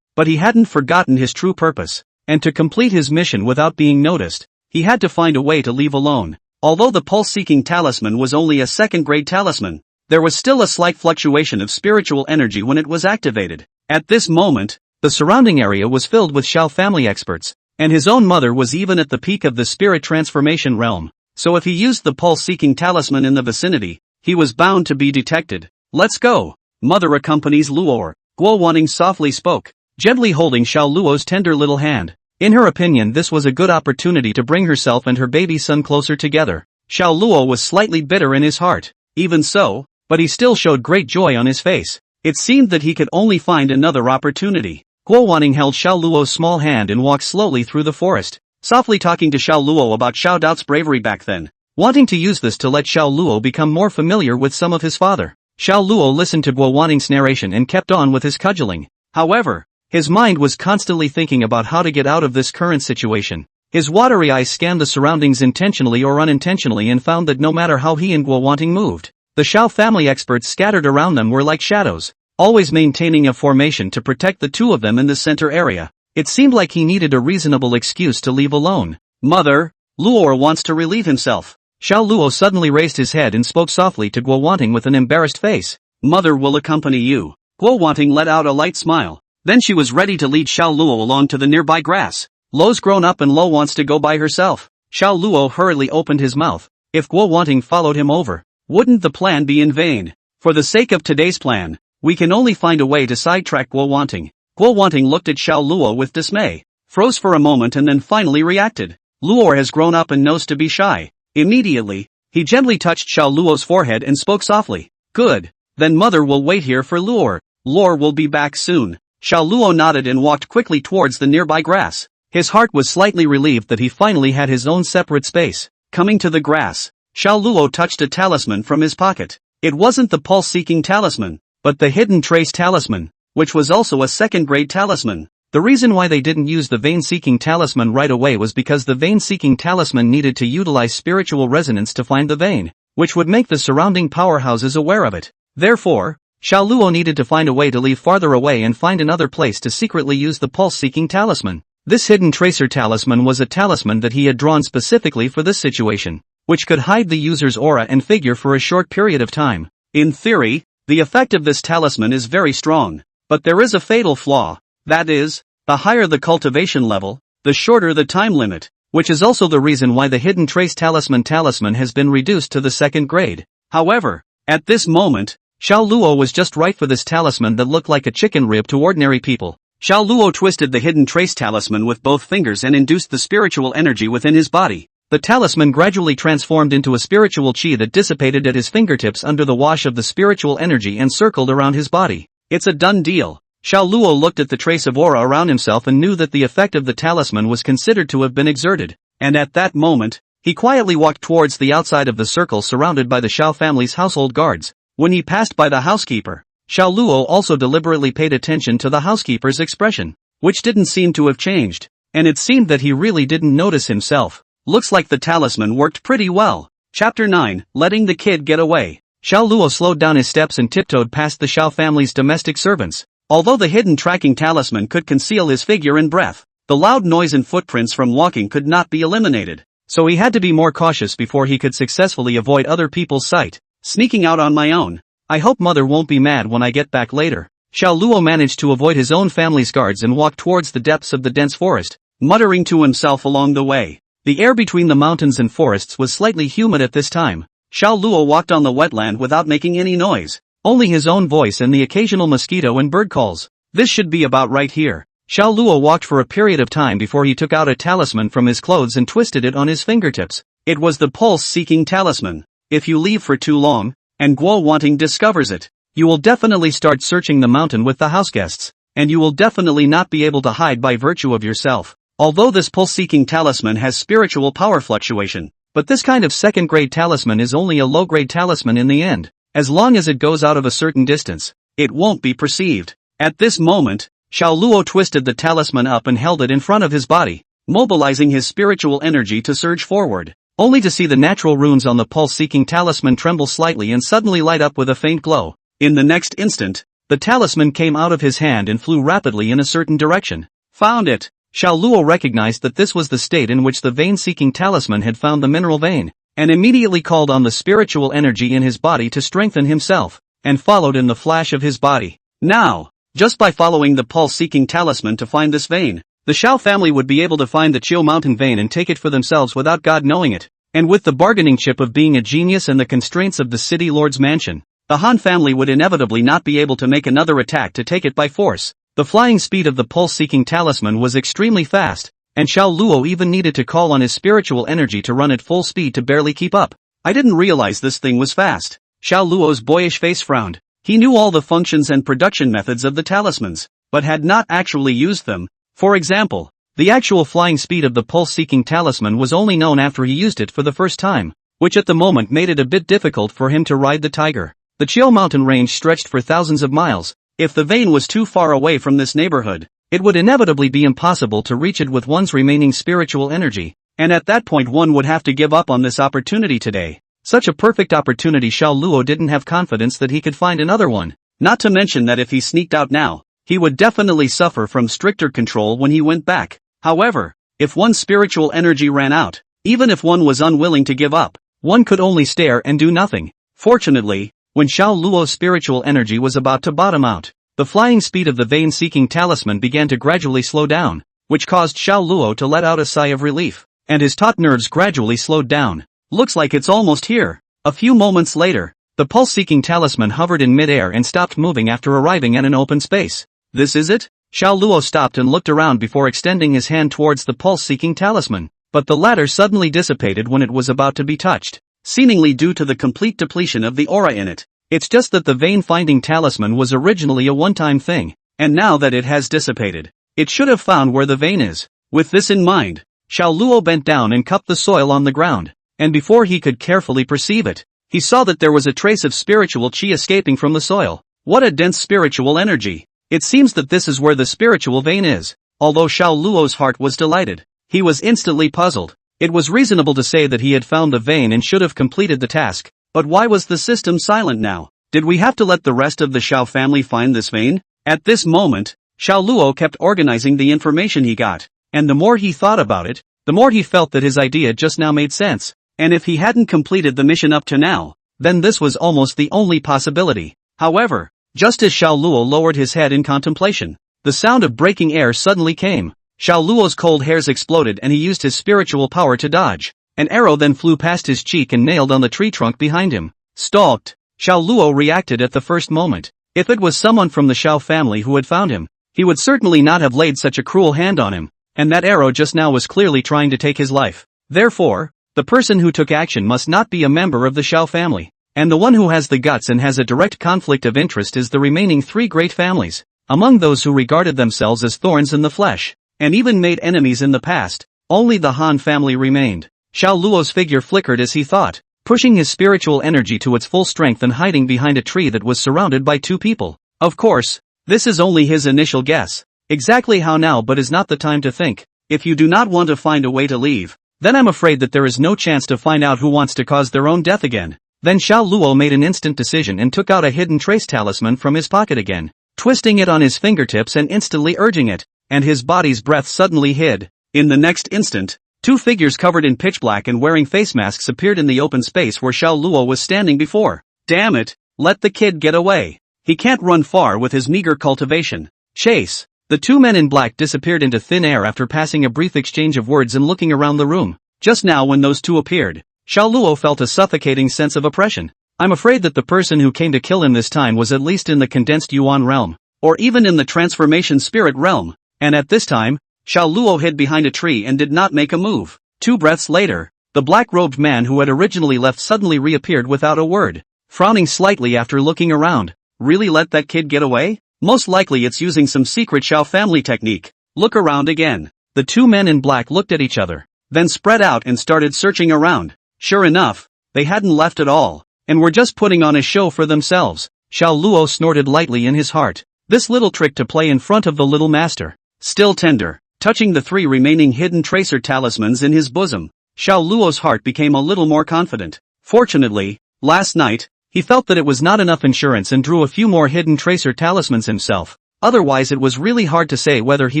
but he hadn't forgotten his true purpose, and to complete his mission without being noticed, he had to find a way to leave alone. Although the pulse-seeking talisman was only a second-grade talisman, there was still a slight fluctuation of spiritual energy when it was activated. At this moment, the surrounding area was filled with Xiao family experts, and his own mother was even at the peak of the spirit transformation realm. So if he used the pulse-seeking talisman in the vicinity, he was bound to be detected. Let's go. Mother accompanies Luor. Guo Wanting softly spoke, gently holding Xiao Luo's tender little hand. In her opinion, this was a good opportunity to bring herself and her baby son closer together. Xiao Luo was slightly bitter in his heart. Even so, but he still showed great joy on his face. It seemed that he could only find another opportunity. Guo Wanting held Xiao Luo's small hand and walked slowly through the forest, softly talking to Xiao Luo about Xiao Dao's bravery back then, wanting to use this to let Xiao Luo become more familiar with some of his father. Xiao Luo listened to Guo Wanting's narration and kept on with his cudgeling. However, His mind was constantly thinking about how to get out of this current situation. His watery eyes scanned the surroundings intentionally or unintentionally and found that no matter how he and Guo Wanting moved, the Shao family experts scattered around them were like shadows, always maintaining a formation to protect the two of them in the center area. It seemed like he needed a reasonable excuse to leave alone. Mother, Luo wants to relieve himself. Xiao Luo suddenly raised his head and spoke softly to Guo Wanting with an embarrassed face. Mother will accompany you. Guo Wanting let out a light smile. Then she was ready to lead Xiao Luo along to the nearby grass. Luo's grown up and Luo wants to go by herself. Xiao Luo hurriedly opened his mouth. If Guo Wanting followed him over, wouldn't the plan be in vain? For the sake of today's plan, we can only find a way to sidetrack Guo Wanting. Guo Wanting looked at Xiao Luo with dismay, froze for a moment and then finally reacted. Luo has grown up and knows to be shy. Immediately, he gently touched Xiao Luo's forehead and spoke softly. Good. Then mother will wait here for Luo. Luo will be back soon. Xiao Luo nodded and walked quickly towards the nearby grass. His heart was slightly relieved that he finally had his own separate space. Coming to the grass, Xiao Luo touched a talisman from his pocket. It wasn't the pulse-seeking talisman, but the hidden trace talisman, which was also a second-grade talisman. The reason why they didn't use the vein-seeking talisman right away was because the vein-seeking talisman needed to utilize spiritual resonance to find the vein, which would make the surrounding powerhouses aware of it. Therefore, Xiao Luo needed to find a way to leave farther away and find another place to secretly use the pulse-seeking talisman. This hidden tracer talisman was a talisman that he had drawn specifically for this situation, which could hide the user's aura and figure for a short period of time. In theory, the effect of this talisman is very strong, but there is a fatal flaw. That is, the higher the cultivation level, the shorter the time limit, which is also the reason why the hidden trace talisman has been reduced to the second grade. However, at this moment, Xiao Luo was just right for this talisman that looked like a chicken rib to ordinary people. Xiao Luo twisted the hidden trace talisman with both fingers and induced the spiritual energy within his body. The talisman gradually transformed into a spiritual chi that dissipated at his fingertips under the wash of the spiritual energy and circled around his body. It's a done deal. Xiao Luo looked at the trace of aura around himself and knew that the effect of the talisman was considered to have been exerted. And at that moment, he quietly walked towards the outside of the circle surrounded by the Xiao family's household guards. When he passed by the housekeeper, Xiao Luo also deliberately paid attention to the housekeeper's expression, which didn't seem to have changed, and it seemed that he really didn't notice himself. Looks like the talisman worked pretty well. Chapter 9, Letting the Kid Get Away. Xiao Luo slowed down his steps and tiptoed past the Xiao family's domestic servants. Although the hidden tracking talisman could conceal his figure and breath, the loud noise and footprints from walking could not be eliminated, so he had to be more cautious before he could successfully avoid other people's sight. Sneaking out on my own. I hope mother won't be mad when I get back later. Xiao Luo managed to avoid his own family's guards and walked towards the depths of the dense forest, muttering to himself along the way. The air between the mountains and forests was slightly humid at this time. Xiao Luo walked on the wetland without making any noise, only his own voice and the occasional mosquito and bird calls. This should be about right here. Xiao Luo walked for a period of time before he took out a talisman from his clothes and twisted it on his fingertips. It was the pulse-seeking talisman. If you leave for too long, and Guo Wanting discovers it, you will definitely start searching the mountain with the houseguests, and you will definitely not be able to hide by virtue of yourself. Although this pulse-seeking talisman has spiritual power fluctuation, but this kind of second-grade talisman is only a low-grade talisman in the end. As long as it goes out of a certain distance, it won't be perceived. At this moment, Xiao Luo twisted the talisman up and held it in front of his body, mobilizing his spiritual energy to surge forward, only to see the natural runes on the pulse-seeking talisman tremble slightly and suddenly light up with a faint glow. In the next instant, the talisman came out of his hand and flew rapidly in a certain direction. Found it! Xiao Luo recognized that this was the state in which the vein-seeking talisman had found the mineral vein, and immediately called on the spiritual energy in his body to strengthen himself, and followed in the flash of his body. Now, just by following the pulse-seeking talisman to find this vein, the Xiao family would be able to find the Chiu Mountain vein and take it for themselves without God knowing it. And with the bargaining chip of being a genius and the constraints of the city lord's mansion, the Han family would inevitably not be able to make another attack to take it by force. The flying speed of the pulse-seeking talisman was extremely fast, and Xiao Luo even needed to call on his spiritual energy to run at full speed to barely keep up. I didn't realize this thing was fast. Xiao Luo's boyish face frowned. He knew all the functions and production methods of the talismans, but had not actually used them. For example, the actual flying speed of the pulse-seeking talisman was only known after he used it for the first time, which at the moment made it a bit difficult for him to ride the tiger. The Chiu Mountain range stretched for thousands of miles. If the vein was too far away from this neighborhood, it would inevitably be impossible to reach it with one's remaining spiritual energy, and at that point one would have to give up on this opportunity today. Such a perfect opportunity, Xiao Luo didn't have confidence that he could find another one. Not to mention that if he sneaked out now, he would definitely suffer from stricter control when he went back. However, if one's spiritual energy ran out, even if one was unwilling to give up, one could only stare and do nothing. Fortunately, when Xiao Luo's spiritual energy was about to bottom out, the flying speed of the vein-seeking talisman began to gradually slow down, which caused Xiao Luo to let out a sigh of relief, and his taut nerves gradually slowed down. Looks like it's almost here. A few moments later, the pulse-seeking talisman hovered in mid-air and stopped moving after arriving at an open space. This is it? Xiao Luo stopped and looked around before extending his hand towards the pulse-seeking talisman, but the latter suddenly dissipated when it was about to be touched, seemingly due to the complete depletion of the aura in it. It's just that the vein-finding talisman was originally a one-time thing, and now that it has dissipated, it should have found where the vein is. With this in mind, Xiao Luo bent down and cupped the soil on the ground. And before he could carefully perceive it, he saw that there was a trace of spiritual chi escaping from the soil. What a dense spiritual energy! It seems that this is where the spiritual vein is. Although Xiao Luo's heart was delighted, he was instantly puzzled. It was reasonable to say that he had found the vein and should have completed the task, but why was the system silent now? Did we have to let the rest of the Xiao family find this vein? At this moment, Xiao Luo kept organizing the information he got, and the more he thought about it, the more he felt that his idea just now made sense. And if he hadn't completed the mission up to now, then this was almost the only possibility. However, just as Xiao Luo lowered his head in contemplation, the sound of breaking air suddenly came. Xiao Luo's cold hairs exploded and he used his spiritual power to dodge. An arrow then flew past his cheek and nailed on the tree trunk behind him. Stalked. Xiao Luo reacted at the first moment. If it was someone from the Xiao family who had found him, he would certainly not have laid such a cruel hand on him, and that arrow just now was clearly trying to take his life. Therefore, the person who took action must not be a member of the Xiao family, and the one who has the guts and has a direct conflict of interest is the remaining three great families. Among those who regarded themselves as thorns in the flesh, and even made enemies in the past, only the Han family remained. Xiao Luo's figure flickered as he thought, pushing his spiritual energy to its full strength and hiding behind a tree that was surrounded by two people. Of course, this is only his initial guess. Exactly how now but is not the time to think. If you do not want to find a way to leave, then I'm afraid that there is no chance to find out who wants to cause their own death again. Then Xiao Luo made an instant decision and took out a hidden trace talisman from his pocket again, twisting it on his fingertips and instantly urging it, and his body's breath suddenly hid. In the next instant, two figures covered in pitch black and wearing face masks appeared in the open space where Xiao Luo was standing before. Damn it, let the kid get away. He can't run far with his meager cultivation. Chase. The two men in black disappeared into thin air after passing a brief exchange of words and looking around the room. Just now when those two appeared, Xiao Luo felt a suffocating sense of oppression. I'm afraid that the person who came to kill him this time was at least in the condensed Yuan realm, or even in the transformation spirit realm, and at this time, Xiao Luo hid behind a tree and did not make a move. 2 breaths later, the black-robed man who had originally left suddenly reappeared without a word, frowning slightly after looking around. Really let that kid get away? Most likely it's using some secret Xiao family technique. Look around again. The two men in black looked at each other, then spread out and started searching around. Sure enough, they hadn't left at all, and were just putting on a show for themselves. Xiao Luo snorted lightly in his heart. This little trick to play in front of the little master. Still tender, touching the 3 remaining hidden tracer talismans in his bosom, Xiao Luo's heart became a little more confident. Fortunately, last night, he felt that it was not enough insurance and drew a few more hidden tracer talismans himself. Otherwise it was really hard to say whether he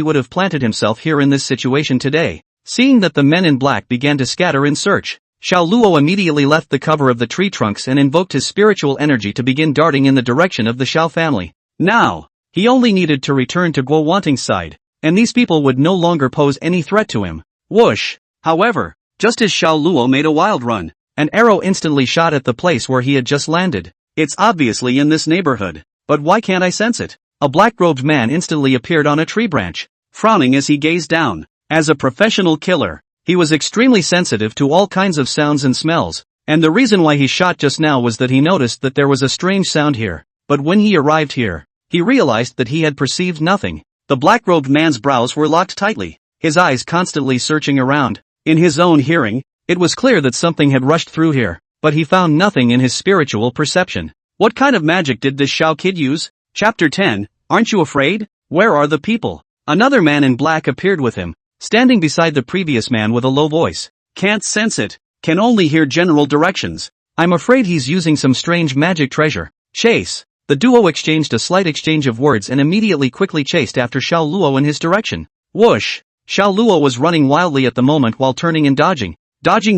would have planted himself here in this situation today. Seeing that the men in black began to scatter in search, Xiao Luo immediately left the cover of the tree trunks and invoked his spiritual energy to begin darting in the direction of the Xiao family. Now, he only needed to return to Guo Wanting's side, and these people would no longer pose any threat to him. Whoosh! However, just as Xiao Luo made a wild run, an arrow instantly shot at the place where he had just landed. It's obviously in this neighborhood, but why can't I sense it? A black-robed man instantly appeared on a tree branch, frowning as he gazed down. As a professional killer, he was extremely sensitive to all kinds of sounds and smells, and the reason why he shot just now was that he noticed that there was a strange sound here. But when he arrived here, he realized that he had perceived nothing. The black-robed man's brows were locked tightly, his eyes constantly searching around. In his own hearing, it was clear that something had rushed through here, but he found nothing in his spiritual perception. What kind of magic did this Xiao kid use? Chapter 10, Aren't you afraid? Where are the people? Another man in black appeared with him, standing beside the previous man with a low voice. Can't sense it, can only hear general directions. I'm afraid he's using some strange magic treasure. Chase. The duo exchanged a slight exchange of words and immediately quickly chased after Xiao Luo in his direction. Whoosh! Xiao Luo was running wildly at the moment while turning and dodging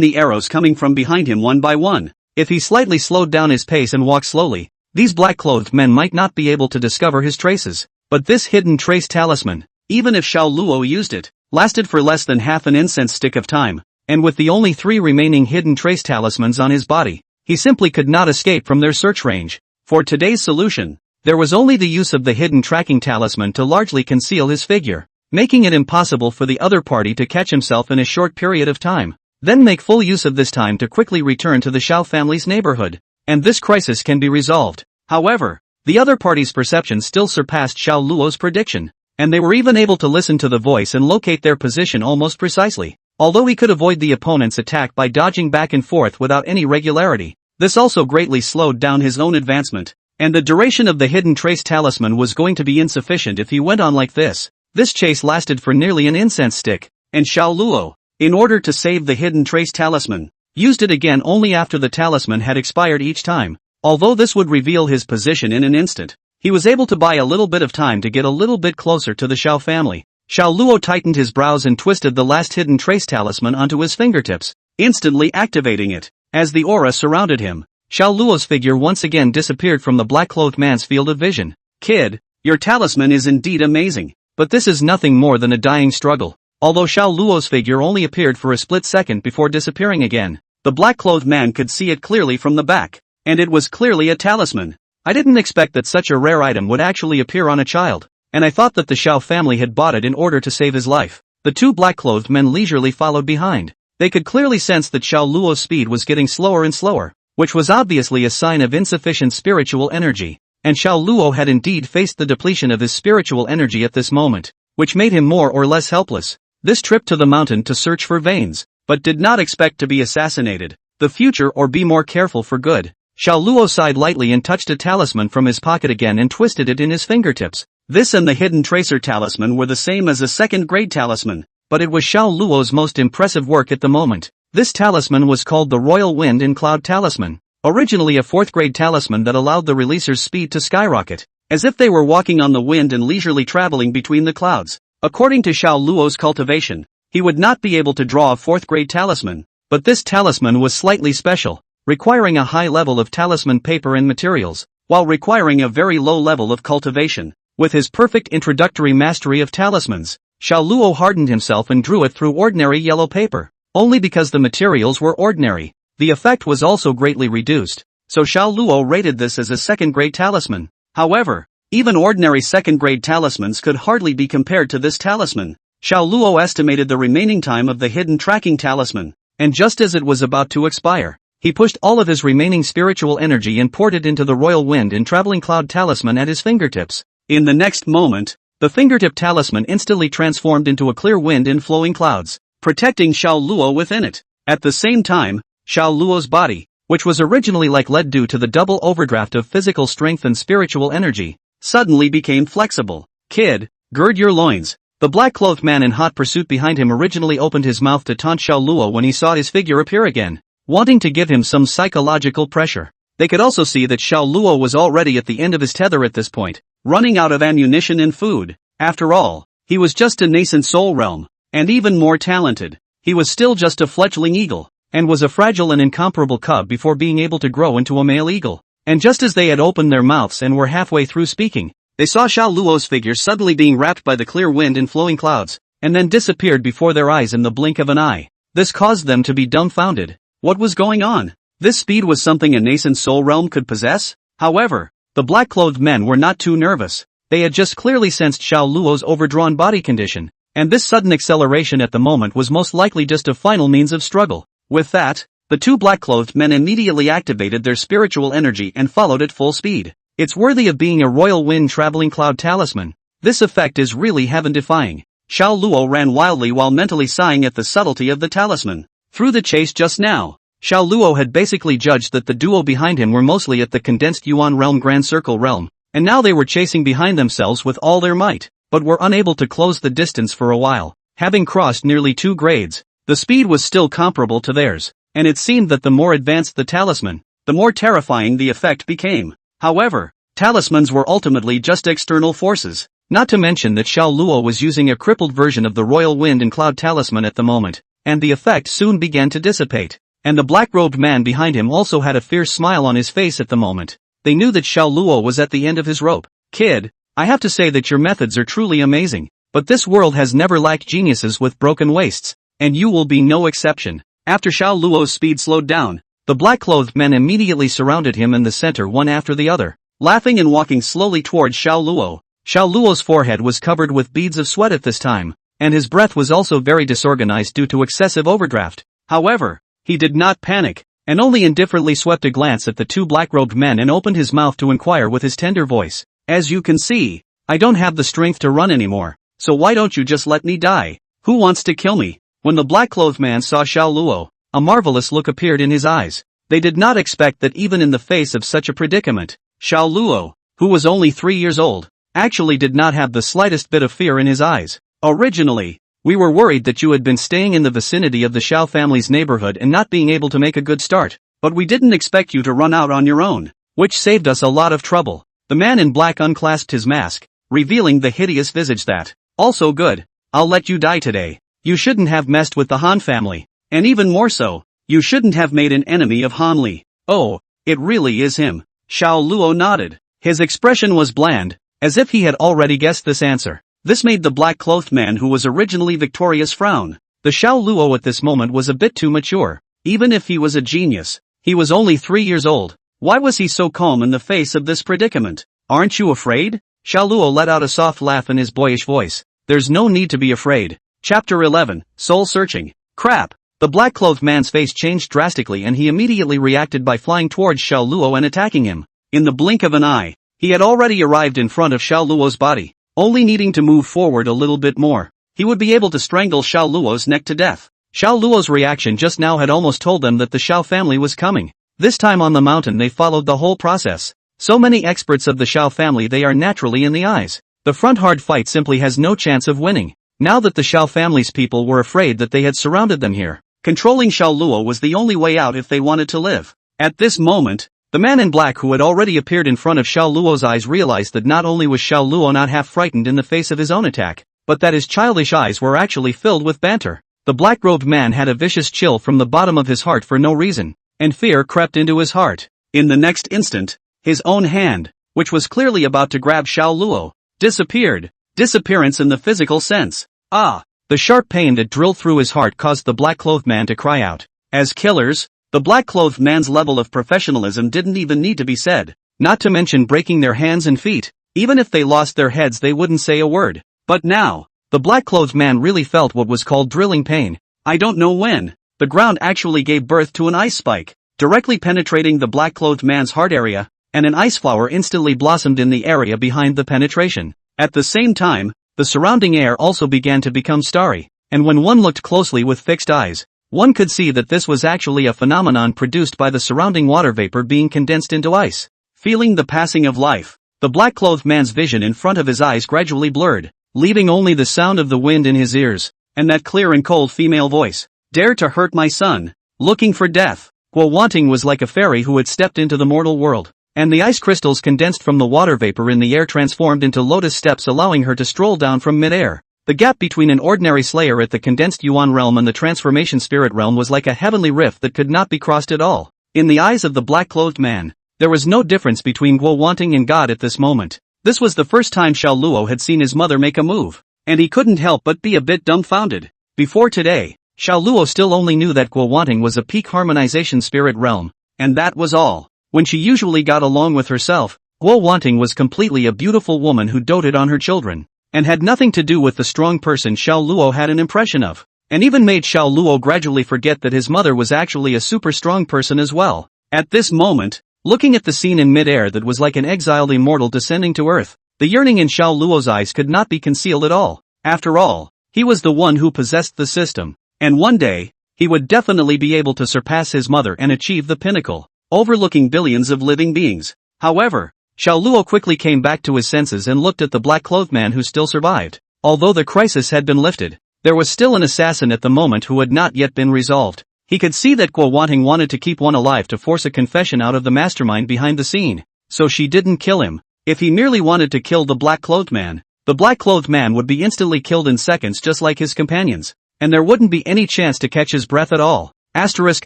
the arrows coming from behind him one by one. If he slightly slowed down his pace and walked slowly, these black-clothed men might not be able to discover his traces. But this hidden trace talisman, even if Xiao Luo used it, lasted for less than half an incense stick of time, and with the only 3 remaining hidden trace talismans on his body, he simply could not escape from their search range. For today's solution, there was only the use of the hidden tracking talisman to largely conceal his figure, making it impossible for the other party to catch himself in a short period of time. Then make full use of this time to quickly return to the Xiao family's neighborhood, and this crisis can be resolved. However, the other party's perception still surpassed Xiao Luo's prediction, and they were even able to listen to the voice and locate their position almost precisely. Although he could avoid the opponent's attack by dodging back and forth without any regularity, this also greatly slowed down his own advancement, and the duration of the hidden trace talisman was going to be insufficient if he went on like this. This chase lasted for nearly an incense stick, and Xiao Luo, in order to save the hidden trace talisman, used it again only after the talisman had expired each time. Although this would reveal his position in an instant, he was able to buy a little bit of time to get a little bit closer to the Xiao family. Xiao Luo tightened his brows and twisted the last hidden trace talisman onto his fingertips, instantly activating it. As the aura surrounded him, Xiao Luo's figure once again disappeared from the black-clothed man's field of vision. Kid, your talisman is indeed amazing, but this is nothing more than a dying struggle. Although Xiao Luo's figure only appeared for a split second before disappearing again, the black-clothed man could see it clearly from the back, and it was clearly a talisman. I didn't expect that such a rare item would actually appear on a child, and I thought that the Xiao family had bought it in order to save his life. The 2 black-clothed men leisurely followed behind. They could clearly sense that Xiao Luo's speed was getting slower and slower, which was obviously a sign of insufficient spiritual energy, and Xiao Luo had indeed faced the depletion of his spiritual energy at this moment, which made him more or less helpless. This trip to the mountain to search for veins, but did not expect to be assassinated, the future or be more careful for good. Xiao Luo sighed lightly and touched a talisman from his pocket again and twisted it in his fingertips. This and the hidden tracer talisman were the same as a second-grade talisman, but it was Xiao Luo's most impressive work at the moment. This talisman was called the Royal Wind and Cloud Talisman, originally a 4th-grade talisman that allowed the releaser's speed to skyrocket, as if they were walking on the wind and leisurely traveling between the clouds. According to Xiao Luo's cultivation, he would not be able to draw a 4th-grade talisman, but this talisman was slightly special, requiring a high level of talisman paper and materials, while requiring a very low level of cultivation. With his perfect introductory mastery of talismans, Xiao Luo hardened himself and drew it through ordinary yellow paper. Only because the materials were ordinary, the effect was also greatly reduced, so Xiao Luo rated this as a 2nd-grade talisman. However, even ordinary 2nd-grade talismans could hardly be compared to this talisman. Xiao Luo estimated the remaining time of the hidden tracking talisman, and just as it was about to expire, he pushed all of his remaining spiritual energy and poured it into the Royal Wind and Traveling Cloud talisman at his fingertips. In the next moment, the fingertip talisman instantly transformed into a clear wind in flowing clouds, protecting Xiao Luo within it. At the same time, Xiao Luo's body, which was originally like lead due to the double overdraft of physical strength and spiritual energy, suddenly became flexible. Kid, gird your loins. The black-clothed man in hot pursuit behind him originally opened his mouth to taunt Xiao Luo when he saw his figure appear again, wanting to give him some psychological pressure. They could also see that Xiao Luo was already at the end of his tether at this point, running out of ammunition and food. After all, he was just a nascent soul realm, and even more talented. He was still just a fledgling eagle, and was a fragile and incomparable cub before being able to grow into a male eagle. And just as they had opened their mouths and were halfway through speaking, they saw Xiao Luo's figure suddenly being wrapped by the clear wind and flowing clouds, and then disappeared before their eyes in the blink of an eye. This caused them to be dumbfounded. What was going on? This speed was something a nascent soul realm could possess? However, the black-clothed men were not too nervous. They had just clearly sensed Xiao Luo's overdrawn body condition, and this sudden acceleration at the moment was most likely just a final means of struggle. With that, the 2 black-clothed men immediately activated their spiritual energy and followed at full speed. It's worthy of being a Royal Wind Traveling Cloud talisman. This effect is really heaven-defying. Xiao Luo ran wildly while mentally sighing at the subtlety of the talisman. Through the chase just now, Xiao Luo had basically judged that the duo behind him were mostly at the condensed Yuan realm Grand Circle realm, and now they were chasing behind themselves with all their might. but were unable to close the distance for a while. Having crossed nearly 2 grades, the speed was still comparable to theirs, and it seemed that the more advanced the talisman, the more terrifying the effect became. However, talismans were ultimately just external forces, not to mention that Xiao Luo was using a crippled version of the Royal Wind and Cloud talisman at the moment, and the effect soon began to dissipate. And the black-robed man behind him also had a fierce smile on his face at the moment. They knew that Xiao Luo was at the end of his rope. Kid, I have to say that your methods are truly amazing, but this world has never lacked geniuses with broken waists, and you will be no exception. After Xiao Luo's speed slowed down, the black-clothed men immediately surrounded him in the center one after the other, laughing and walking slowly towards Xiao Luo. Xiao Luo's forehead was covered with beads of sweat at this time, and his breath was also very disorganized due to excessive overdraft. However, he did not panic, and only indifferently swept a glance at the 2 black-robed men and opened his mouth to inquire with his tender voice. As you can see, I don't have the strength to run anymore, so why don't you just let me die? Who wants to kill me? When the black-clothed man saw Xiao Luo, a marvelous look appeared in his eyes. They did not expect that even in the face of such a predicament, Xiao Luo, who was only 3 years old, actually did not have the slightest bit of fear in his eyes. Originally, we were worried that you had been staying in the vicinity of the Xiao family's neighborhood and not being able to make a good start, but we didn't expect you to run out on your own, which saved us a lot of trouble. The man in black unclasped his mask, revealing the hideous visage that, also good, I'll let you die today. You shouldn't have messed with the Han family, and even more so, you shouldn't have made an enemy of Han Li. Oh, it really is him. Xiao Luo nodded. His expression was bland, as if he had already guessed this answer. This made the black-clothed man who was originally victorious frown. The Xiao Luo at this moment was a bit too mature. Even if he was a genius, he was only 3 years old. Why was he so calm in the face of this predicament? Aren't you afraid? Xiao Luo let out a soft laugh in his boyish voice. There's no need to be afraid. Chapter 11, Soul Searching. Crap! The black-clothed man's face changed drastically and he immediately reacted by flying towards Xiao Luo and attacking him. In the blink of an eye, he had already arrived in front of Xiao Luo's body. Only needing to move forward a little bit more, he would be able to strangle Xiao Luo's neck to death. Xiao Luo's reaction just now had almost told them that the Xiao family was coming. This time on the mountain they followed the whole process. So many experts of the Xiao family, they are naturally in the eyes. The front hard fight simply has no chance of winning. Now that the Xiao family's people were afraid that they had surrounded them here, controlling Xiao Luo was the only way out if they wanted to live. At this moment, the man in black who had already appeared in front of Xiao Luo's eyes realized that not only was Xiao Luo not half frightened in the face of his own attack, but that his childish eyes were actually filled with banter. The black-robed man had a vicious chill from the bottom of his heart for no reason, and fear crept into his heart. In the next instant, his own hand, which was clearly about to grab Xiao Luo, disappeared. Disappearance in the physical sense. Ah! The sharp pain that drilled through his heart caused the black-clothed man to cry out. As killers, the black-clothed man's level of professionalism didn't even need to be said, not to mention breaking their hands and feet. Even if they lost their heads they wouldn't say a word. But now, the black-clothed man really felt what was called drilling pain. I don't know when, the ground actually gave birth to an ice spike, directly penetrating the black-clothed man's heart area, and an ice flower instantly blossomed in the area behind the penetration. At the same time, the surrounding air also began to become starry, and when one looked closely with fixed eyes, one could see that this was actually a phenomenon produced by the surrounding water vapor being condensed into ice. Feeling the passing of life, the black-clothed man's vision in front of his eyes gradually blurred, leaving only the sound of the wind in his ears, and that clear and cold female voice. Dare to hurt my son, looking for death. Guo Wanting was like a fairy who had stepped into the mortal world, and the ice crystals condensed from the water vapor in the air transformed into lotus steps, allowing her to stroll down from mid-air. The gap between an ordinary slayer at the condensed Yuan realm and the transformation spirit realm was like a heavenly rift that could not be crossed at all. In the eyes of the black-clothed man, there was no difference between Guo Wanting and God at this moment. This was the first time Xiao Luo had seen his mother make a move, and he couldn't help but be a bit dumbfounded. Before today, Xiao Luo still only knew that Guo Wanting was a peak harmonization spirit realm, and that was all. When she usually got along with herself, Guo Wanting was completely a beautiful woman who doted on her children, and had nothing to do with the strong person Xiao Luo had an impression of, and even made Xiao Luo gradually forget that his mother was actually a super strong person as well. At this moment, looking at the scene in mid-air that was like an exiled immortal descending to earth, the yearning in Xiao Luo's eyes could not be concealed at all. After all, he was the one who possessed the system, and one day, he would definitely be able to surpass his mother and achieve the pinnacle, overlooking billions of living beings. However, Xiao Luo quickly came back to his senses and looked at the black-clothed man who still survived. Although the crisis had been lifted, there was still an assassin at the moment who had not yet been resolved. He could see that Guo Wanting wanted to keep one alive to force a confession out of the mastermind behind the scene. So she didn't kill him. If he merely wanted to kill the black-clothed man, the black-clothed man would be instantly killed in seconds just like his companions. And there wouldn't be any chance to catch his breath at all. Asterisk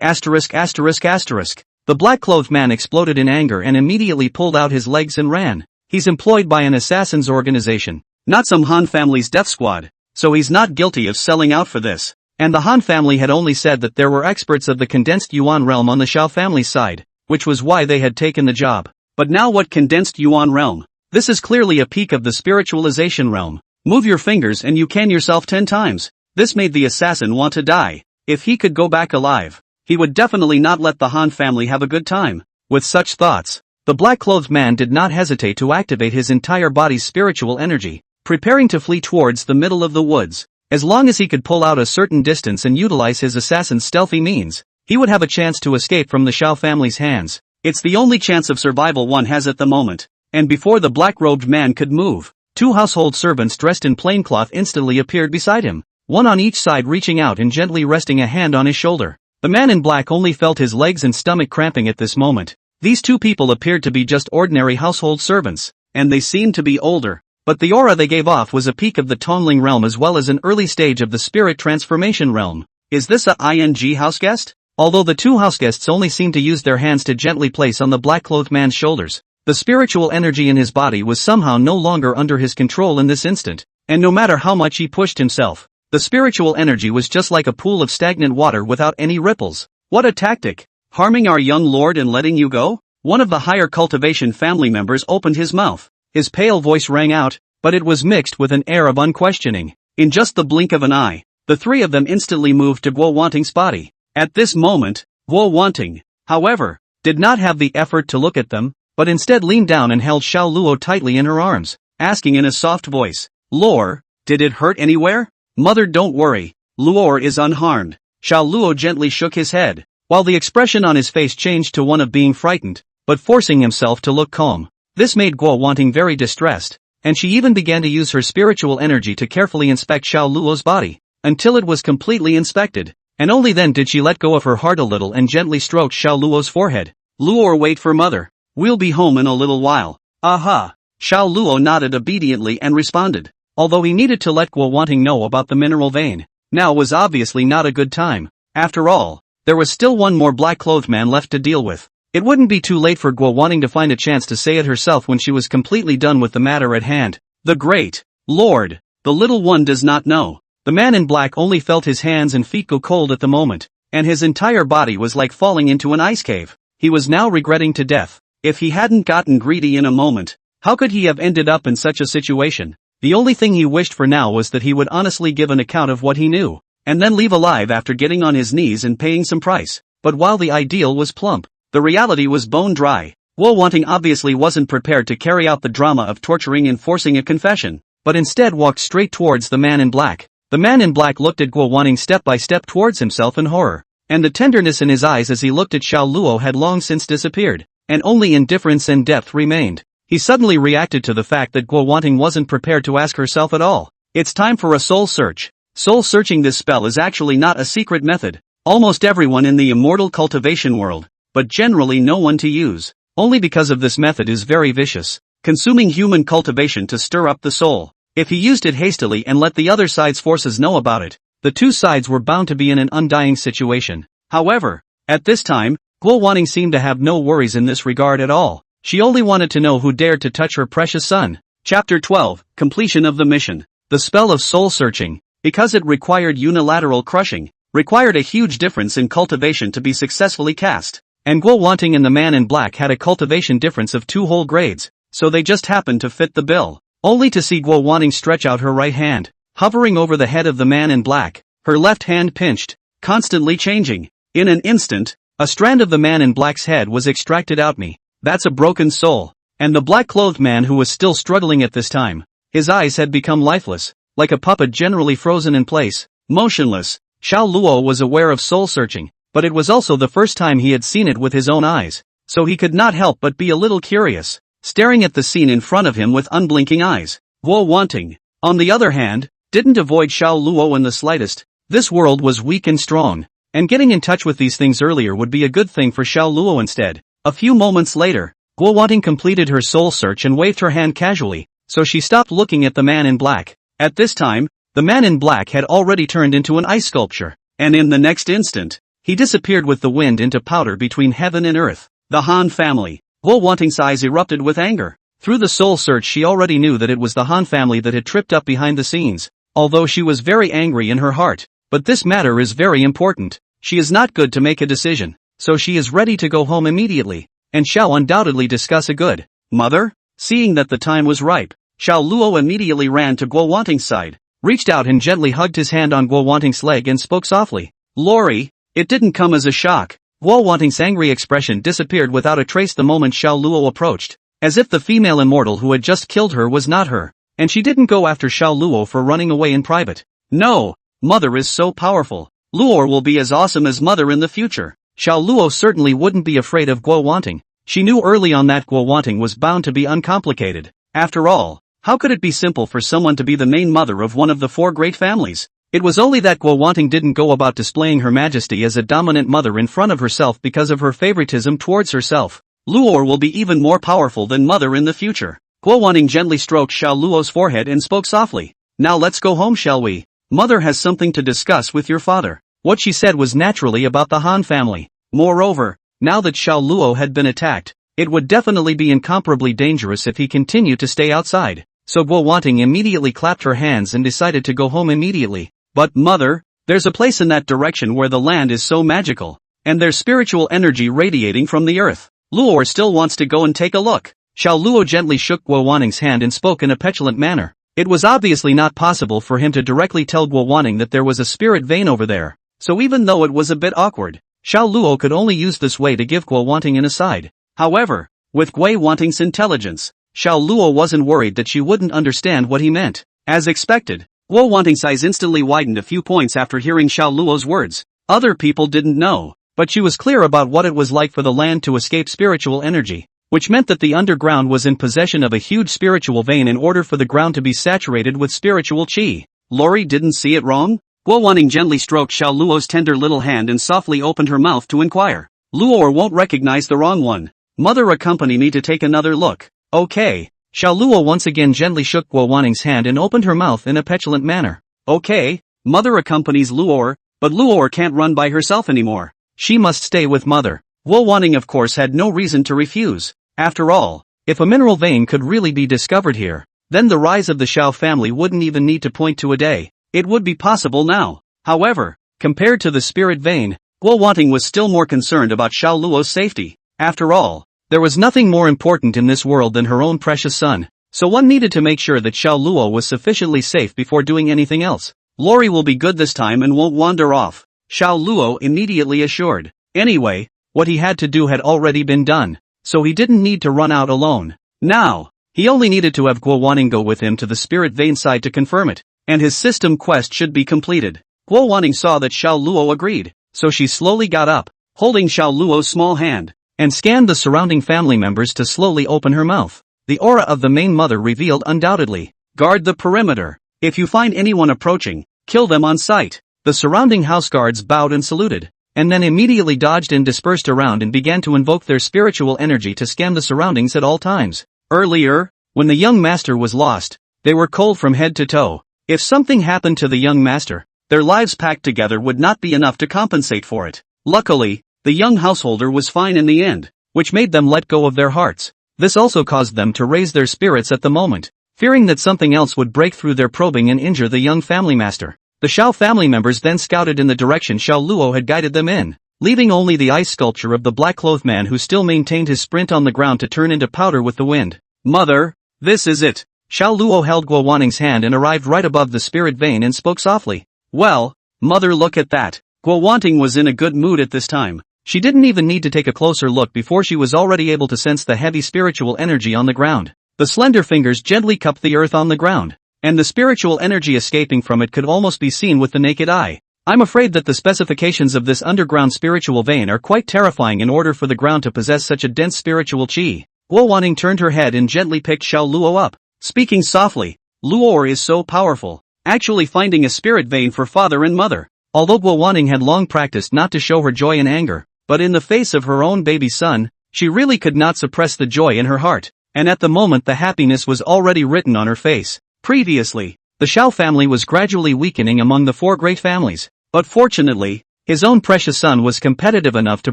asterisk asterisk asterisk. The black-clothed man exploded in anger and immediately pulled out his legs and ran. He's employed by an assassin's organization, not some Han family's death squad, so he's not guilty of selling out for this. And the Han family had only said that there were experts of the condensed Yuan realm on the Xiao family's side, which was why they had taken the job. But now what condensed Yuan realm? This is clearly a peak of the spiritualization realm. Move your fingers and you can yourself 10 times. This made the assassin want to die. If he could go back alive, he would definitely not let the Han family have a good time. With such thoughts, the black-clothed man did not hesitate to activate his entire body's spiritual energy, preparing to flee towards the middle of the woods. As long as he could pull out a certain distance and utilize his assassin's stealthy means, he would have a chance to escape from the Xiao family's hands. It's the only chance of survival one has at the moment. And before the black-robed man could move, 2 household servants dressed in plain cloth instantly appeared beside him, one on each side reaching out and gently resting a hand on his shoulder. The man in black only felt his legs and stomach cramping at this moment. These 2 people appeared to be just ordinary household servants, and they seemed to be older. But the aura they gave off was a peak of the Tongling realm as well as an early stage of the spirit transformation realm. Is this a ING houseguest? Although the 2 houseguests only seemed to use their hands to gently place on the black-clothed man's shoulders, the spiritual energy in his body was somehow no longer under his control in this instant, and no matter how much he pushed himself, the spiritual energy was just like a pool of stagnant water without any ripples. What a tactic! Harming our young lord and letting you go? One of the higher cultivation family members opened his mouth. His pale voice rang out, but it was mixed with an air of unquestioning. In just the blink of an eye, the 3 of them instantly moved to Guo Wanting's body. At this moment, Guo Wanting, however, did not have the effort to look at them, but instead leaned down and held Xiao Luo tightly in her arms, asking in a soft voice, "Lore, did it hurt anywhere?" "Mother, don't worry, Luor is unharmed." Xiao Luo gently shook his head, while the expression on his face changed to one of being frightened, but forcing himself to look calm. This made Guo Wanting very distressed, and she even began to use her spiritual energy to carefully inspect Xiao Luo's body, until it was completely inspected, and only then did she let go of her heart a little and gently stroked Xiao Luo's forehead. "Luor, wait for mother. We'll be home in a little while." "Aha." Xiao Luo nodded obediently and responded. Although he needed to let Guo Wanting know about the mineral vein, now was obviously not a good time. After all, there was still one more black-clothed man left to deal with. It wouldn't be too late for Guo Wanting to find a chance to say it herself when she was completely done with the matter at hand. "The great Lord, the little one does not know." The man in black only felt his hands and feet go cold at the moment, and his entire body was like falling into an ice cave. He was now regretting to death. If he hadn't gotten greedy in a moment, how could he have ended up in such a situation? The only thing he wished for now was that he would honestly give an account of what he knew, and then leave alive after getting on his knees and paying some price. But while the ideal was plump, the reality was bone dry. Guo Wanting obviously wasn't prepared to carry out the drama of torturing and forcing a confession, but instead walked straight towards the man in black. The man in black looked at Guo Wanting step by step towards himself in horror, and the tenderness in his eyes as he looked at Xiao Luo had long since disappeared, and only indifference and depth remained. He suddenly reacted to the fact that Guo Wanting wasn't prepared to ask herself at all. "It's time for a soul search." Soul searching. This spell is actually not a secret method. Almost everyone in the immortal cultivation world, but generally no one to use. Only because of this method is very vicious, consuming human cultivation to stir up the soul. If he used it hastily and let the other side's forces know about it, the 2 sides were bound to be in an undying situation. However, at this time, Guo Wanting seemed to have no worries in this regard at all. She only wanted to know who dared to touch her precious son. Chapter 12, Completion of the Mission. The spell of soul searching, because it required unilateral crushing, required a huge difference in cultivation to be successfully cast. And Guo Wanting and the man in black had a cultivation difference of 2 whole grades, so they just happened to fit the bill. Only to see Guo Wanting stretch out her right hand, hovering over the head of the man in black, her left hand pinched, constantly changing. In an instant, a strand of the man in black's head was extracted out me. "That's a broken soul." And the black-clothed man who was still struggling at this time, his eyes had become lifeless, like a puppet generally frozen in place, motionless. Xiao Luo was aware of soul searching, but it was also the first time he had seen it with his own eyes, so he could not help but be a little curious. staring at the scene in front of him with unblinking eyes. Guo Wanting, on the other hand, didn't avoid Xiao Luo in the slightest. This world was weak and strong, and getting in touch with these things earlier would be a good thing for Xiao Luo instead. A few moments later, Guo Wanting completed her soul search and waved her hand casually, so she stopped looking at the man in black. At this time, the man in black had already turned into an ice sculpture, and in the next instant, he disappeared with the wind into powder between heaven and earth. The Han family. Guo Wanting's eyes erupted with anger. Through the soul search she already knew that it was the Han family that had tripped up behind the scenes, although she was very angry in her heart. But this matter is very important. She is not good to make a decision, so she is ready to go home immediately, and shall undoubtedly discuss a good mother. Seeing that the time was ripe, Xiao Luo immediately ran to Guo Wanting's side, reached out and gently hugged his hand on Guo Wanting's leg and spoke softly. Lori, it didn't come as a shock. Guo Wanting's angry expression disappeared without a trace the moment Xiao Luo approached, as if the female immortal who had just killed her was not her, and she didn't go after Xiao Luo for running away in private. No, mother is so powerful. Luo will be as awesome as mother in the future. Xiao Luo certainly wouldn't be afraid of Guo Wanting. She knew early on that Guo Wanting was bound to be uncomplicated. After all, how could it be simple for someone to be the main mother of one of the four great families? It was only that Guo Wanting didn't go about displaying her majesty as a dominant mother in front of herself because of her favoritism towards herself. Luo will be even more powerful than mother in the future. Guo Wanting gently stroked Xiao Luo's forehead and spoke softly. Now let's go home, shall we? Mother has something to discuss with your father. What she said was naturally about the Han family. Moreover, now that Xiao Luo had been attacked, it would definitely be incomparably dangerous if he continued to stay outside. So Guo Wanting immediately clapped her hands and decided to go home immediately. But mother, there's a place in that direction where the land is so magical, and there's spiritual energy radiating from the earth. Luo still wants to go and take a look. Xiao Luo gently shook Guo Wanting's hand and spoke in a petulant manner. It was obviously not possible for him to directly tell Guo Wanting that there was a spirit vein over there, so even though it was a bit awkward, Xiao Luo could only use this way to give Guo Wanting an aside. However, with Guo Wanting's intelligence, Xiao Luo wasn't worried that she wouldn't understand what he meant. As expected, Guo Wanting's eyes instantly widened a few points after hearing Xiao Luo's words. Other people didn't know, but she was clear about what it was like for the land to escape spiritual energy, which meant that the underground was in possession of a huge spiritual vein in order for the ground to be saturated with spiritual qi. Lori didn't see it wrong? Guo Wanting gently stroked Xiao Luo's tender little hand and softly opened her mouth to inquire. Luo won't recognize the wrong one. Mother, accompany me to take another look. Okay. Xiao Luo once again gently shook Guo Wanting's hand and opened her mouth in a petulant manner. Okay, mother accompanies Luo, but Luo can't run by herself anymore. She must stay with mother. Guo Wanting of course had no reason to refuse. After all, if a mineral vein could really be discovered here, then the rise of the Xiao family wouldn't even need to point to a day. It would be possible now. However, compared to the spirit vein, Guo Wanting was still more concerned about Xiao Luo's safety. After all, there was nothing more important in this world than her own precious son, so one needed to make sure that Xiao Luo was sufficiently safe before doing anything else. Lori will be good this time and won't wander off, Xiao Luo immediately assured. Anyway, what he had to do had already been done, so he didn't need to run out alone. Now, he only needed to have Guo Wanting go with him to the spirit vein side to confirm it, and his system quest should be completed. Guo Wanting saw that Xiao Luo agreed, so she slowly got up, holding Xiao Luo's small hand, and scanned the surrounding family members to slowly open her mouth. The aura of the main mother revealed undoubtedly. Guard the perimeter. If you find anyone approaching, kill them on sight. The surrounding house guards bowed and saluted, and then immediately dodged and dispersed around and began to invoke their spiritual energy to scan the surroundings at all times. Earlier, when the young master was lost, they were cold from head to toe. If something happened to the young master, their lives packed together would not be enough to compensate for it. Luckily, the young householder was fine in the end, which made them let go of their hearts. This also caused them to raise their spirits at the moment, fearing that something else would break through their probing and injure the young family master. The Xiao family members then scouted in the direction Xiao Luo had guided them in, leaving only the ice sculpture of the black-clothed man who still maintained his sprint on the ground to turn into powder with the wind. Mother, this is it. Xiao Luo held Guo Wanting's hand and arrived right above the spirit vein and spoke softly. Well, mother, look at that. Guo Wanting was in a good mood at this time. She didn't even need to take a closer look before she was already able to sense the heavy spiritual energy on the ground. The slender fingers gently cupped the earth on the ground, and the spiritual energy escaping from it could almost be seen with the naked eye. I'm afraid that the specifications of this underground spiritual vein are quite terrifying in order for the ground to possess such a dense spiritual qi. Guo Wanting turned her head and gently picked Xiao Luo up. Speaking softly, Luo is so powerful, actually finding a spirit vein for father and mother. Although Guo Wanting had long practiced not to show her joy and anger, but in the face of her own baby son, she really could not suppress the joy in her heart, and at the moment the happiness was already written on her face. Previously, the Xiao family was gradually weakening among the 4 great families, but fortunately, his own precious son was competitive enough to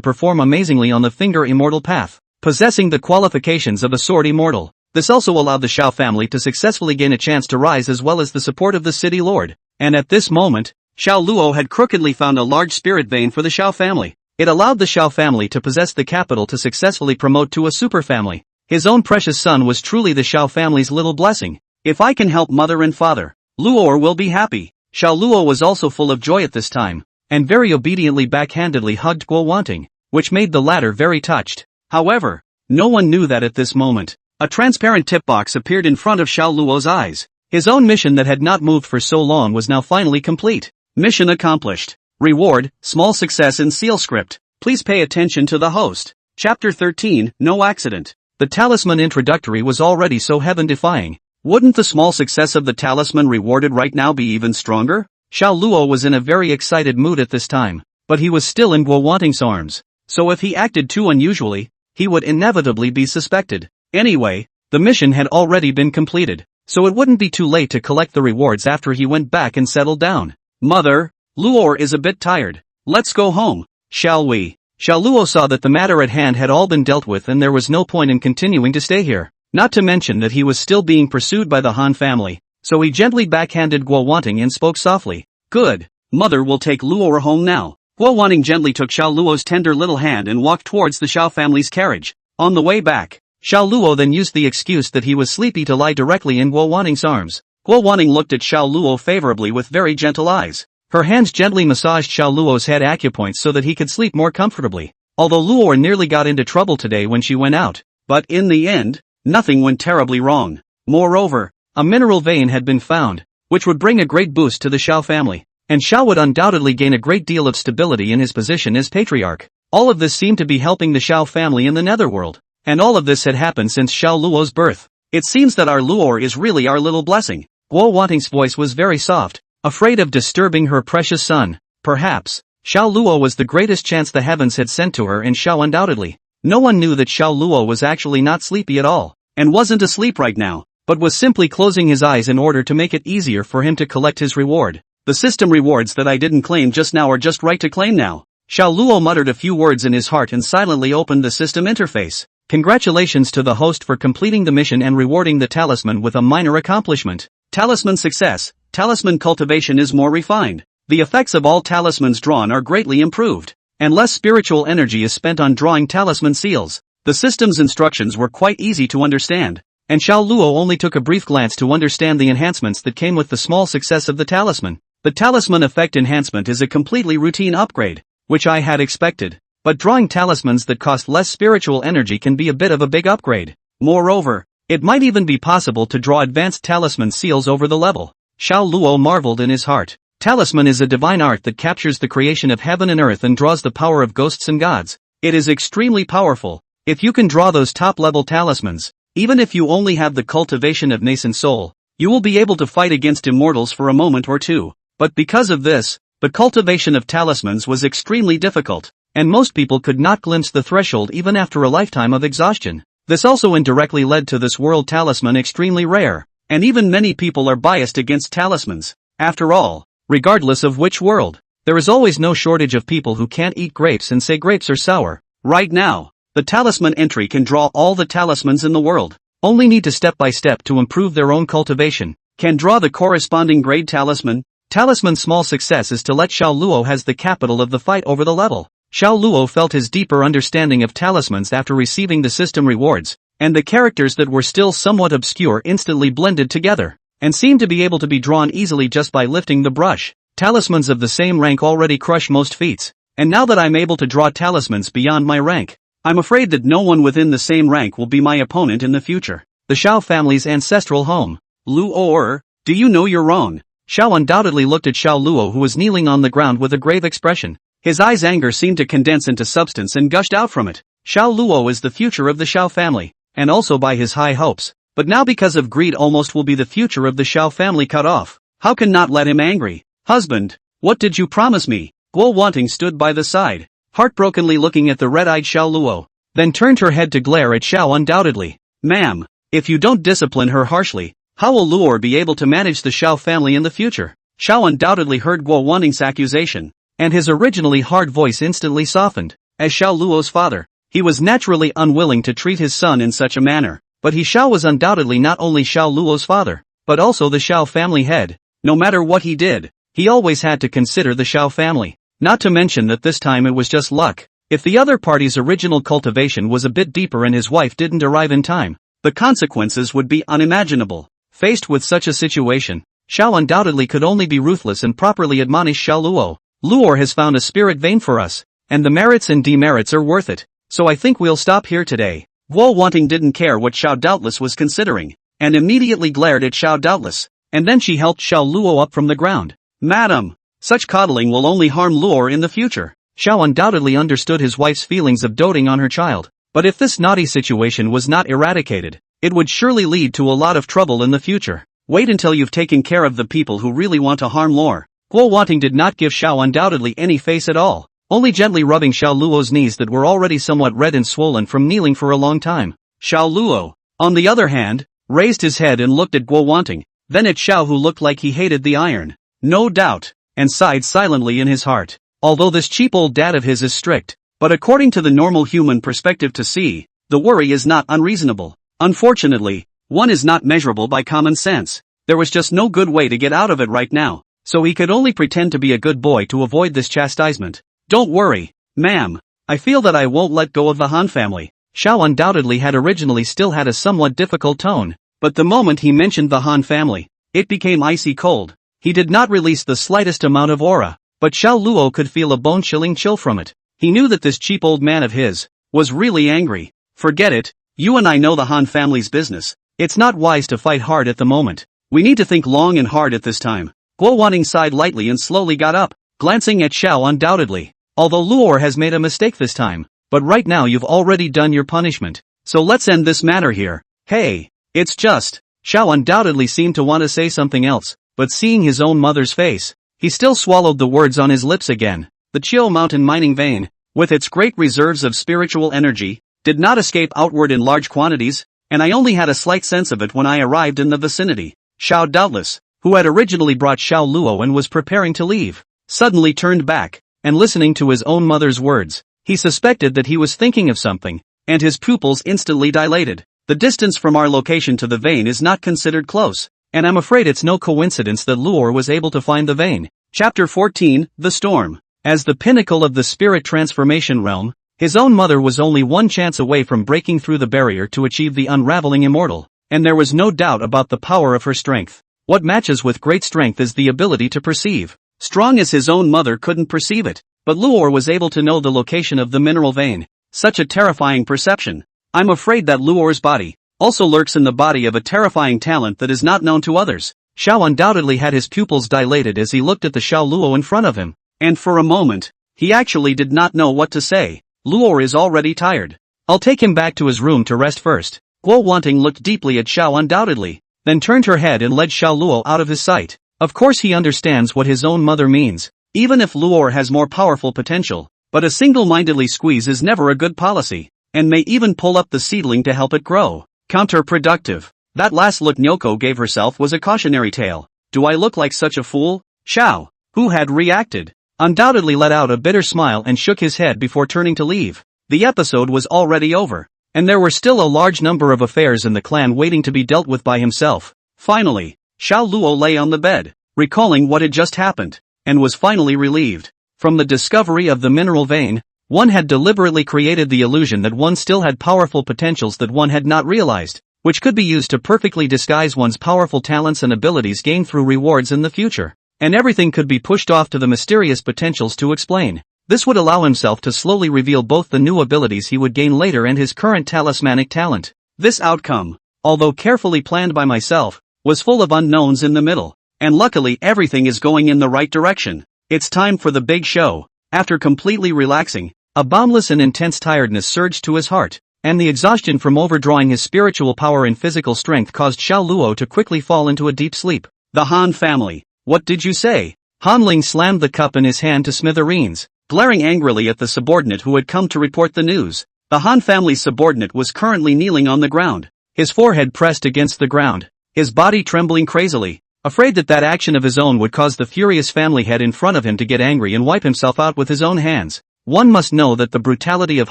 perform amazingly on the finger immortal path, possessing the qualifications of a sword immortal. This also allowed the Xiao family to successfully gain a chance to rise as well as the support of the city lord, and at this moment, Xiao Luo had crookedly found a large spirit vein for the Xiao family. It allowed the Xiao family to possess the capital to successfully promote to a super family. His own precious son was truly the Xiao family's little blessing. If I can help mother and father, Luo will be happy. Xiao Luo was also full of joy at this time, and very obediently backhandedly hugged Guo Wanting, which made the latter very touched. However, no one knew that at this moment, a transparent tip box appeared in front of Xiao Luo's eyes. His own mission that had not moved for so long was now finally complete. Mission accomplished. Reward, small success in seal script. Please pay attention to the host. Chapter 13, No Accident. The talisman introductory was already so heaven-defying. Wouldn't the small success of the talisman rewarded right now be even stronger? Xiao Luo was in a very excited mood at this time, but he was still in Guo Wanting's arms, so if he acted too unusually, he would inevitably be suspected. Anyway, the mission had already been completed, so it wouldn't be too late to collect the rewards after he went back and settled down. Mother, Luo is a bit tired. Let's go home, shall we? Xiao Luo saw that the matter at hand had all been dealt with and there was no point in continuing to stay here, not to mention that he was still being pursued by the Han family, so he gently backhanded Guo Wanting and spoke softly. Good, mother will take Luo home now. Guo Wanting gently took Xiao Luo's tender little hand and walked towards the Xiao family's carriage. On the way back, Xiao Luo then used the excuse that he was sleepy to lie directly in Guo Wanting's arms. Guo Wanting looked at Xiao Luo favorably with very gentle eyes. Her hands gently massaged Xiao Luo's head acupoints so that he could sleep more comfortably. Although Luo nearly got into trouble today when she went out, but in the end, nothing went terribly wrong. Moreover, a mineral vein had been found, which would bring a great boost to the Xiao family, and Xiao would undoubtedly gain a great deal of stability in his position as patriarch. All of this seemed to be helping the Xiao family in the netherworld, and all of this had happened since Xiao Luo's birth. It seems that our Luo is really our little blessing. Guo Wanting's voice was very soft, afraid of disturbing her precious son. Perhaps, Xiao Luo was the greatest chance the heavens had sent to her and Xiao undoubtedly. No one knew that Xiao Luo was actually not sleepy at all, and wasn't asleep right now, but was simply closing his eyes in order to make it easier for him to collect his reward. The system rewards that I didn't claim just now are just right to claim now. Xiao Luo muttered a few words in his heart and silently opened the system interface. Congratulations to the host for completing the mission and rewarding the talisman with a minor accomplishment. Talisman success. Talisman cultivation is more refined. The effects of all talismans drawn are greatly improved, and less spiritual energy is spent on drawing talisman seals. The system's instructions were quite easy to understand, and Xiao Luo only took a brief glance to understand the enhancements that came with the small success of the talisman. The talisman effect enhancement is a completely routine upgrade, which I had expected, but drawing talismans that cost less spiritual energy can be a bit of a big upgrade. Moreover, it might even be possible to draw advanced talisman seals over the level. Xiao Luo marveled in his heart. Talisman is a divine art that captures the creation of heaven and earth and draws the power of ghosts and gods. It is extremely powerful. If you can draw those top-level talismans, even if you only have the cultivation of nascent soul, you will be able to fight against immortals for a moment or two. But because of this, the cultivation of talismans was extremely difficult, and most people could not glimpse the threshold even after a lifetime of exhaustion. This also indirectly led to this world talisman extremely rare, and even many people are biased against talismans. After all, regardless of which world, there is always no shortage of people who can't eat grapes and say grapes are sour. Right now, the talisman entry can draw all the talismans in the world, only need to step by step to improve their own cultivation, can draw the corresponding grade talisman. Talisman's small success is to let Xiao Luo has the capital of the fight over the level. Xiao Luo felt his deeper understanding of talismans after receiving the system rewards, and the characters that were still somewhat obscure instantly blended together, and seemed to be able to be drawn easily just by lifting the brush. Talismans of the same rank already crush most feats, and now that I'm able to draw talismans beyond my rank, I'm afraid that no one within the same rank will be my opponent in the future. The Xiao family's ancestral home. Luo, do you know you're wrong? Xiao undoubtedly looked at Xiao Luo, who was kneeling on the ground with a grave expression. His eyes' anger seemed to condense into substance and gushed out from it. Xiao Luo is the future of the Xiao family. and also by his high hopes. But now because of greed almost will be the future of the Xiao family cut off. How can not let him angry? Husband, what did you promise me? Guo Wanting stood by the side, heartbrokenly looking at the red-eyed Xiao Luo, then turned her head to glare at Xiao undoubtedly. Ma'am, if you don't discipline her harshly, how will Luo be able to manage the Xiao family in the future? Xiao undoubtedly heard Guo Wanting's accusation, and his originally hard voice instantly softened. As Xiao Luo's father, he was naturally unwilling to treat his son in such a manner, but Xiao was undoubtedly not only Xiao Luo's father, but also the Xiao family head. No matter what he did, he always had to consider the Xiao family. Not to mention that this time it was just luck. If the other party's original cultivation was a bit deeper and his wife didn't arrive in time, the consequences would be unimaginable. Faced with such a situation, Xiao undoubtedly could only be ruthless and properly admonish Xiao Luo. Luo has found a spirit vein for us, and the merits and demerits are worth it. So I think we'll stop here today. Guo Wanting didn't care what Xiao doubtless was considering, and immediately glared at Xiao doubtless, and then she helped Xiao Luo up from the ground. Madam, such coddling will only harm Luo in the future. Xiao undoubtedly understood his wife's feelings of doting on her child, but if this naughty situation was not eradicated, it would surely lead to a lot of trouble in the future. Wait until you've taken care of the people who really want to harm Luo. Guo Wanting did not give Xiao undoubtedly any face at all, only gently rubbing Xiao Luo's knees that were already somewhat red and swollen from kneeling for a long time. Xiao Luo, on the other hand, raised his head and looked at Guo Wanting, then at Xiao who looked like he hated the iron. No doubt, and sighed silently in his heart. Although this cheap old dad of his is strict, but according to the normal human perspective to see, the worry is not unreasonable. Unfortunately, one is not measurable by common sense. There was just no good way to get out of it right now, so he could only pretend to be a good boy to avoid this chastisement. Don't worry, ma'am, I feel that I won't let go of the Han family. Xiao undoubtedly had originally still had a somewhat difficult tone, but the moment he mentioned the Han family, it became icy cold. He did not release the slightest amount of aura, but Xiao Luo could feel a bone-chilling chill from it. He knew that this cheap old man of his was really angry. Forget it, you and I know the Han family's business. It's not wise to fight hard at the moment. We need to think long and hard at this time. Guo Wanting sighed lightly and slowly got up, glancing at Xiao undoubtedly. Although Luo has made a mistake this time, but right now you've already done your punishment, so let's end this matter here. Hey, it's just. Xiao undoubtedly seemed to want to say something else, but seeing his own mother's face, he still swallowed the words on his lips again. The Chiu Mountain mining vein, with its great reserves of spiritual energy, did not escape outward in large quantities, and I only had a slight sense of it when I arrived in the vicinity. Xiao doubtless, who had originally brought Xiao Luo and was preparing to leave, suddenly turned back, and listening to his own mother's words, he suspected that he was thinking of something, and his pupils instantly dilated. The distance from our location to the vein is not considered close, and I'm afraid it's no coincidence that Luo was able to find the vein. Chapter 14, The Storm. As the pinnacle of the spirit transformation realm, his own mother was only one chance away from breaking through the barrier to achieve the unraveling immortal, and there was no doubt about the power of her strength. What matches with great strength is the ability to perceive. Strong as his own mother couldn't perceive it, but Luo was able to know the location of the mineral vein. Such a terrifying perception. I'm afraid that Luo's body also lurks in the body of a terrifying talent that is not known to others. Xiao undoubtedly had his pupils dilated as he looked at the Xiao Luo in front of him, and for a moment, he actually did not know what to say. Luo is already tired. I'll take him back to his room to rest first. Guo Wanting looked deeply at Xiao undoubtedly, then turned her head and led Xiao Luo out of his sight. Of course he understands what his own mother means, even if Luo has more powerful potential, but a single-mindedly squeeze is never a good policy, and may even pull up the seedling to help it grow. Counterproductive. That last look Nyoko gave herself was a cautionary tale. Do I look like such a fool? Xiao, who had reacted, undoubtedly let out a bitter smile and shook his head before turning to leave. The episode was already over, and there were still a large number of affairs in the clan waiting to be dealt with by himself. Finally, Xiao Luo lay on the bed, recalling what had just happened, and was finally relieved. From the discovery of the mineral vein, one had deliberately created the illusion that one still had powerful potentials that one had not realized, which could be used to perfectly disguise one's powerful talents and abilities gained through rewards in the future. And everything could be pushed off to the mysterious potentials to explain. This would allow himself to slowly reveal both the new abilities he would gain later and his current talismanic talent. This outcome, although carefully planned by myself, was full of unknowns in the middle, and luckily everything is going in the right direction. It's time for the big show. After completely relaxing, a boundless and intense tiredness surged to his heart. and the exhaustion from overdrawing his spiritual power and physical strength caused Xiao Luo to quickly fall into a deep sleep. The Han family. What did you say? Han Ling slammed the cup in his hand to smithereens, glaring angrily at the subordinate who had come to report the news. The Han family's subordinate was currently kneeling on the ground, his forehead pressed against the ground, his body trembling crazily, afraid that that action of his own would cause the furious family head in front of him to get angry and wipe himself out with his own hands. One must know that the brutality of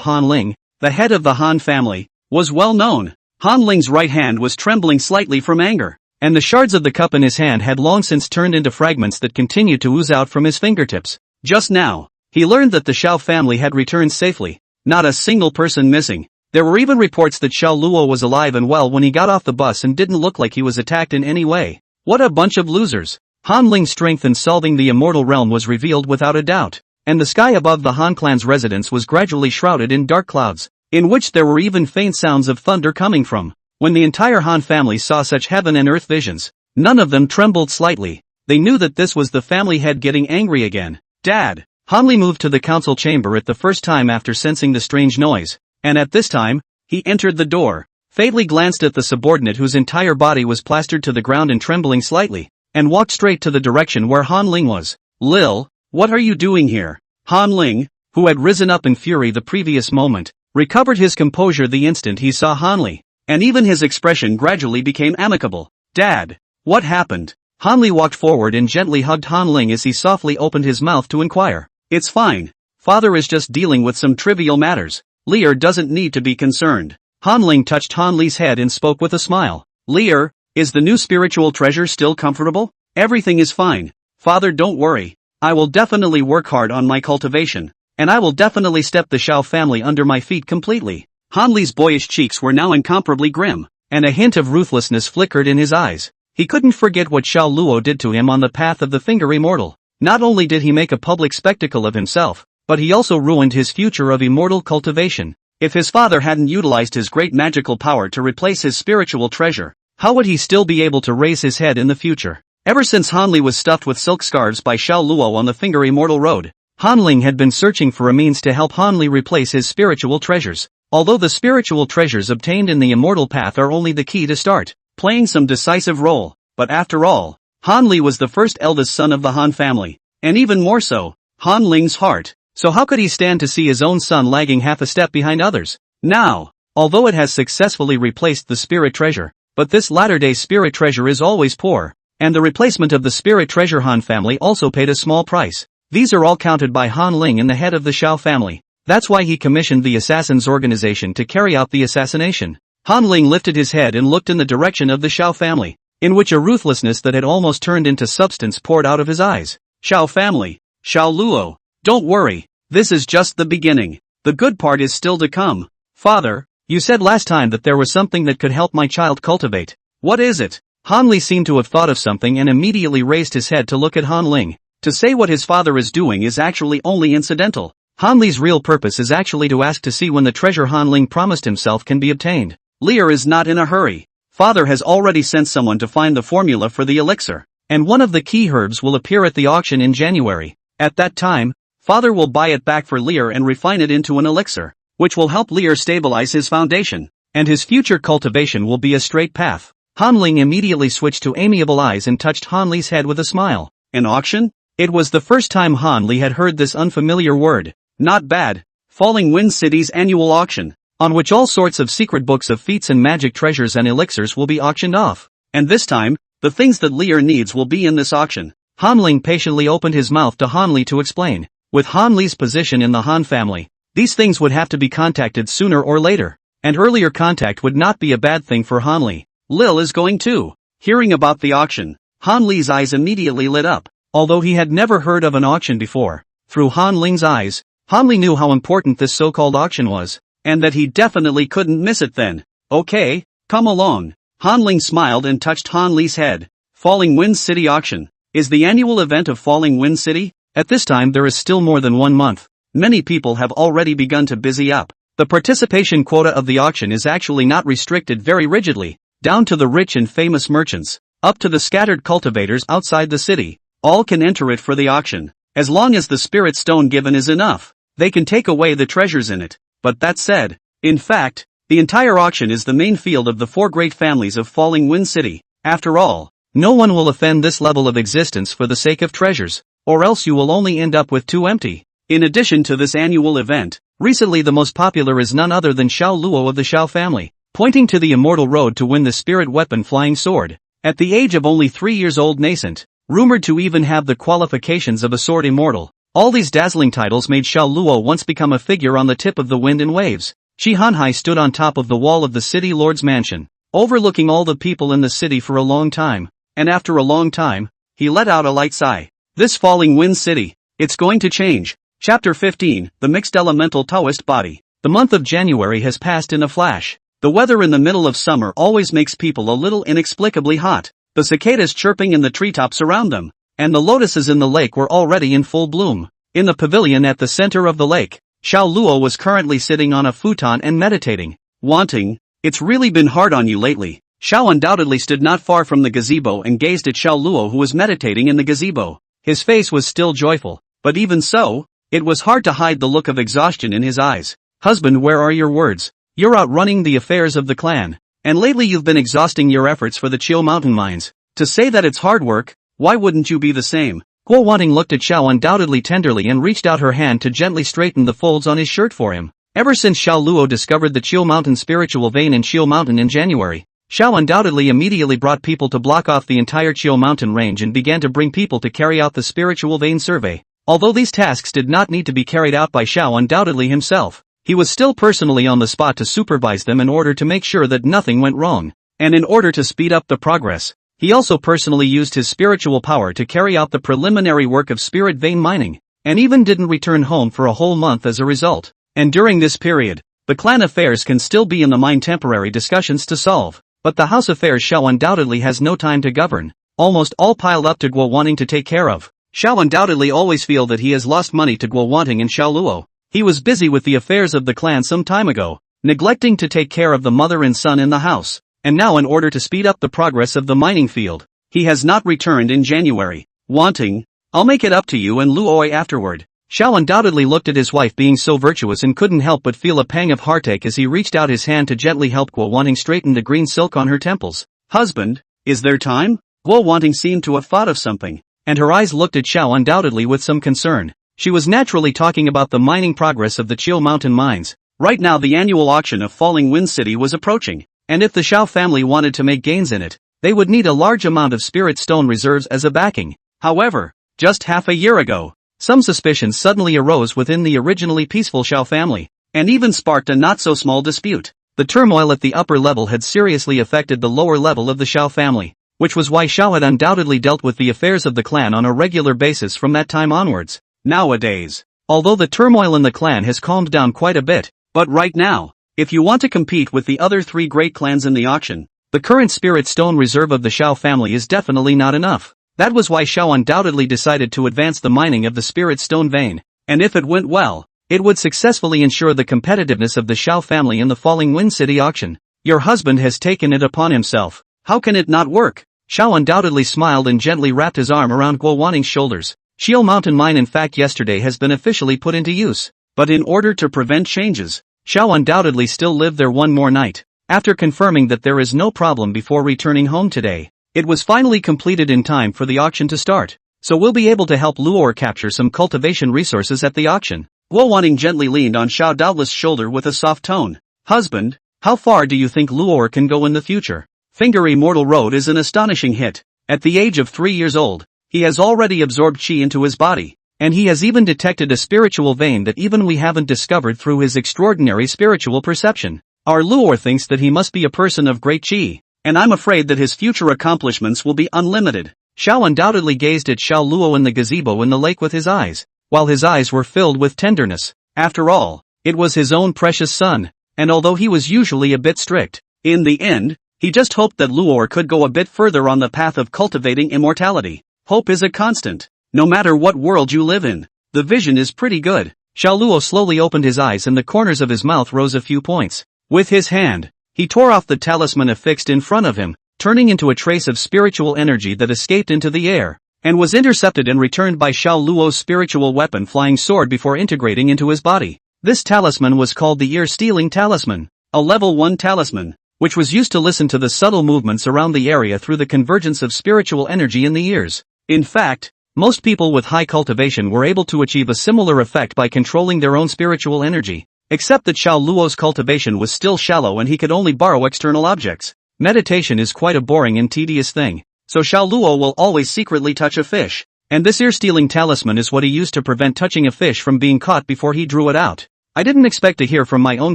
Han Ling, the head of the Han family, was well known. Han Ling's right hand was trembling slightly from anger, and the shards of the cup in his hand had long since turned into fragments that continued to ooze out from his fingertips. Just now, he learned that the Xiao family had returned safely, not a single person missing. There were even reports that Xiao Luo was alive and well when he got off the bus and didn't look like he was attacked in any way. What a bunch of losers. Han Ling's strength in solving the immortal realm was revealed without a doubt, and the sky above the Han clan's residence was gradually shrouded in dark clouds, in which there were even faint sounds of thunder coming from. When the entire Han family saw such heaven and earth visions, none of them trembled slightly. They knew that this was the family head getting angry again. Dad! Han Li moved to the council chamber at the first time after sensing the strange noise, and at this time, he entered the door, fatally glanced at the subordinate whose entire body was plastered to the ground and trembling slightly, and walked straight to the direction where Han Ling was. Lil, what are you doing here? Han Ling, who had risen up in fury the previous moment, recovered his composure the instant he saw Han Li, and even his expression gradually became amicable. Dad, what happened? Han Li walked forward and gently hugged Han Ling as he softly opened his mouth to inquire. It's fine. Father is just dealing with some trivial matters. Lear doesn't need to be concerned. Han Ling touched Han Li's head and spoke with a smile. Lear, is the new spiritual treasure still comfortable? Everything is fine. Father, don't worry. I will definitely work hard on my cultivation, and I will definitely step the Xiao family under my feet completely. Han Li's boyish cheeks were now incomparably grim, and a hint of ruthlessness flickered in his eyes. He couldn't forget what Xiao Luo did to him on the path of the finger immortal. Not only did he make a public spectacle of himself, but he also ruined his future of immortal cultivation. If his father hadn't utilized his great magical power to replace his spiritual treasure, how would he still be able to raise his head in the future? Ever since Han Li was stuffed with silk scarves by Xiao Luo on the Finger Immortal Road, Han Ling had been searching for a means to help Han Li replace his spiritual treasures. Although the spiritual treasures obtained in the immortal path are only the key to start playing some decisive role, but after all, Han Li was the first eldest son of the Han family, and even more so, Han Ling's heart. So how could he stand to see his own son lagging half a step behind others? Now, although it has successfully replaced the spirit treasure, but this latter-day spirit treasure is always poor, and the replacement of the spirit treasure Han family also paid a small price. These are all counted by Han Ling in the head of the Xiao family. That's why he commissioned the Assassins organization to carry out the assassination. Han Ling lifted his head and looked in the direction of the Xiao family, in which a ruthlessness that had almost turned into substance poured out of his eyes. Xiao family, Xiao Luo, don't worry, this is just the beginning. The good part is still to come. Father, you said last time that there was something that could help my child cultivate. What is it? Han Li seemed to have thought of something and immediately raised his head to look at Han Ling. To say what his father is doing is actually only incidental. Han Li's real purpose is actually to ask to see when the treasure Han Ling promised himself can be obtained. Lear is not in a hurry. Father has already sent someone to find the formula for the elixir, and one of the key herbs will appear at the auction in January. At that time, Father will buy it back for Lear and refine it into an elixir, which will help Lear stabilize his foundation, and his future cultivation will be a straight path. Han Ling immediately switched to amiable eyes and touched Han Li's head with a smile. An auction? It was the first time Han Li had heard this unfamiliar word. Not bad. Falling Wind City's annual auction, on which all sorts of secret books of feats and magic treasures and elixirs will be auctioned off. And this time, the things that Lear needs will be in this auction. Han Ling patiently opened his mouth to Han Li to explain. With Han Li's position in the Han family, these things would have to be contacted sooner or later, and earlier contact would not be a bad thing for Han Li. Lil is going too. Hearing about the auction, Han Li's eyes immediately lit up. Although he had never heard of an auction before, through Han Ling's eyes, Han Li knew how important this so-called auction was, and that he definitely couldn't miss it then. Okay, come along. Han Ling smiled and touched Han Li's head. Falling Wind City Auction is the annual event of Falling Wind City. At this time there is still more than 1 month. Many people have already begun to busy up. The participation quota of the auction is actually not restricted very rigidly, down to the rich and famous merchants, up to the scattered cultivators outside the city. All can enter it for the auction, as long as the spirit stone given is enough. They can take away the treasures in it. But that said, in fact, The entire auction is the main field of the 4 great families of Falling Wind City. After all, no one will offend this level of existence for the sake of treasures, or else you will only end up with 2 empty. In addition to this annual event, recently the most popular is none other than Xiao Luo of the Xiao family, pointing to the immortal road to win the spirit weapon flying sword. At the age of only 3 years old, nascent, rumored to even have the qualifications of a sword immortal, all these dazzling titles made Xiao Luo once become a figure on the tip of the wind and waves. Shi Hanhai stood on top of the wall of the city lord's mansion, overlooking all the people in the city for a long time, and after a long time, he let out a light sigh. This Falling Wind City, it's going to change. Chapter 15, The Mixed Elemental Taoist Body. The month of January has passed in a flash. The weather in the middle of summer always makes people a little inexplicably hot. The cicadas chirping in the treetops around them, and the lotuses in the lake were already in full bloom. In the pavilion at the center of the lake, Xiao Luo was currently sitting on a futon and meditating. Wanting, it's really been hard on you lately. Xiao undoubtedly stood not far from the gazebo and gazed at Xiao Luo, who was meditating in the gazebo. His face was still joyful, but even so, it was hard to hide the look of exhaustion in his eyes. Husband, where are your words? You're out running the affairs of the clan, and lately you've been exhausting your efforts for the Chiu Mountain mines. To say that it's hard work, why wouldn't you be the same? Guo Wanting looked at Xiao undoubtedly tenderly and reached out her hand to gently straighten the folds on his shirt for him. Ever since Xiao Luo discovered the Chiu Mountain spiritual vein in Chiu Mountain in January, Xiao undoubtedly immediately brought people to block off the entire Chiu Mountain range and began to bring people to carry out the spiritual vein survey. Although these tasks did not need to be carried out by Xiao undoubtedly himself, he was still personally on the spot to supervise them in order to make sure that nothing went wrong. And in order to speed up the progress, he also personally used his spiritual power to carry out the preliminary work of spirit vein mining, and even didn't return home for a whole month as a result. And during this period, the clan affairs can still be in the mine temporary discussions to solve, but the house affairs Xiao undoubtedly has no time to govern, almost all piled up to Guo Wanting to take care of. Xiao undoubtedly always feel that he has lost money to Guo Wanting and Xiao Luo. He was busy with the affairs of the clan some time ago, neglecting to take care of the mother and son in the house. And now, in order to speed up the progress of the mining field, he has not returned in January. Wanting, I'll make it up to you and Luoi afterward. Xiao undoubtedly looked at his wife being so virtuous and couldn't help but feel a pang of heartache as he reached out his hand to gently help Guo Wanting straighten the green silk on her temples. Husband, is there time? Guo Wanting seemed to have thought of something, and her eyes looked at Xiao undoubtedly with some concern. She was naturally talking about the mining progress of the Chiu Mountain mines. Right now the annual auction of Falling Wind City was approaching, and if the Xiao family wanted to make gains in it, they would need a large amount of spirit stone reserves as a backing. However, just half a year ago, some suspicions suddenly arose within the originally peaceful Xiao family, and even sparked a not-so-small dispute. The turmoil at the upper level had seriously affected the lower level of the Xiao family, which was why Xiao had undoubtedly dealt with the affairs of the clan on a regular basis from that time onwards. Nowadays, although the turmoil in the clan has calmed down quite a bit, but right now, if you want to compete with the other 3 great clans in the auction, the current spirit stone reserve of the Xiao family is definitely not enough. That was why Xiao undoubtedly decided to advance the mining of the spirit stone vein, and if it went well, it would successfully ensure the competitiveness of the Xiao family in the Falling Wind City auction. Your husband has taken it upon himself. How can it not work? Xiao undoubtedly smiled and gently wrapped his arm around Guo Wanting's shoulders. Chiu Mountain Mine in fact yesterday has been officially put into use, but in order to prevent changes, Xiao undoubtedly still lived there one more night. After confirming that there is no problem before returning home today, it was finally completed in time for the auction to start, so we'll be able to help Luor capture some cultivation resources at the auction. Guo Wanting gently leaned on Xiao Dao's shoulder with a soft tone. Husband, how far do you think Luor can go in the future? Finger Immortal Road is an astonishing hit. At the age of 3 years old, he has already absorbed chi into his body, and he has even detected a spiritual vein that even we haven't discovered through his extraordinary spiritual perception. Our Luor thinks that he must be a person of great chi, and I'm afraid that his future accomplishments will be unlimited. Xiao undoubtedly gazed at Xiao Luo in the gazebo in the lake with his eyes, while his eyes were filled with tenderness. After all, it was his own precious son, and although he was usually a bit strict, in the end, he just hoped that Luor could go a bit further on the path of cultivating immortality. Hope is a constant, no matter what world you live in. The vision is pretty good. Xiao Luo slowly opened his eyes and the corners of his mouth rose a few points. With his hand, he tore off the talisman affixed in front of him, turning into a trace of spiritual energy that escaped into the air, and was intercepted and returned by Xiao Luo's spiritual weapon flying sword before integrating into his body. This talisman was called the ear-stealing talisman. a level 1 talisman, which was used to listen to the subtle movements around the area through the convergence of spiritual energy in the ears. In fact, most people with high cultivation were able to achieve a similar effect by controlling their own spiritual energy, except that Xiao Luo's cultivation was still shallow and he could only borrow external objects. Meditation is quite a boring and tedious thing, so Xiao Luo will always secretly touch a fish, and this ear-stealing talisman is what he used to prevent touching a fish from being caught before he drew it out. I didn't expect to hear from my own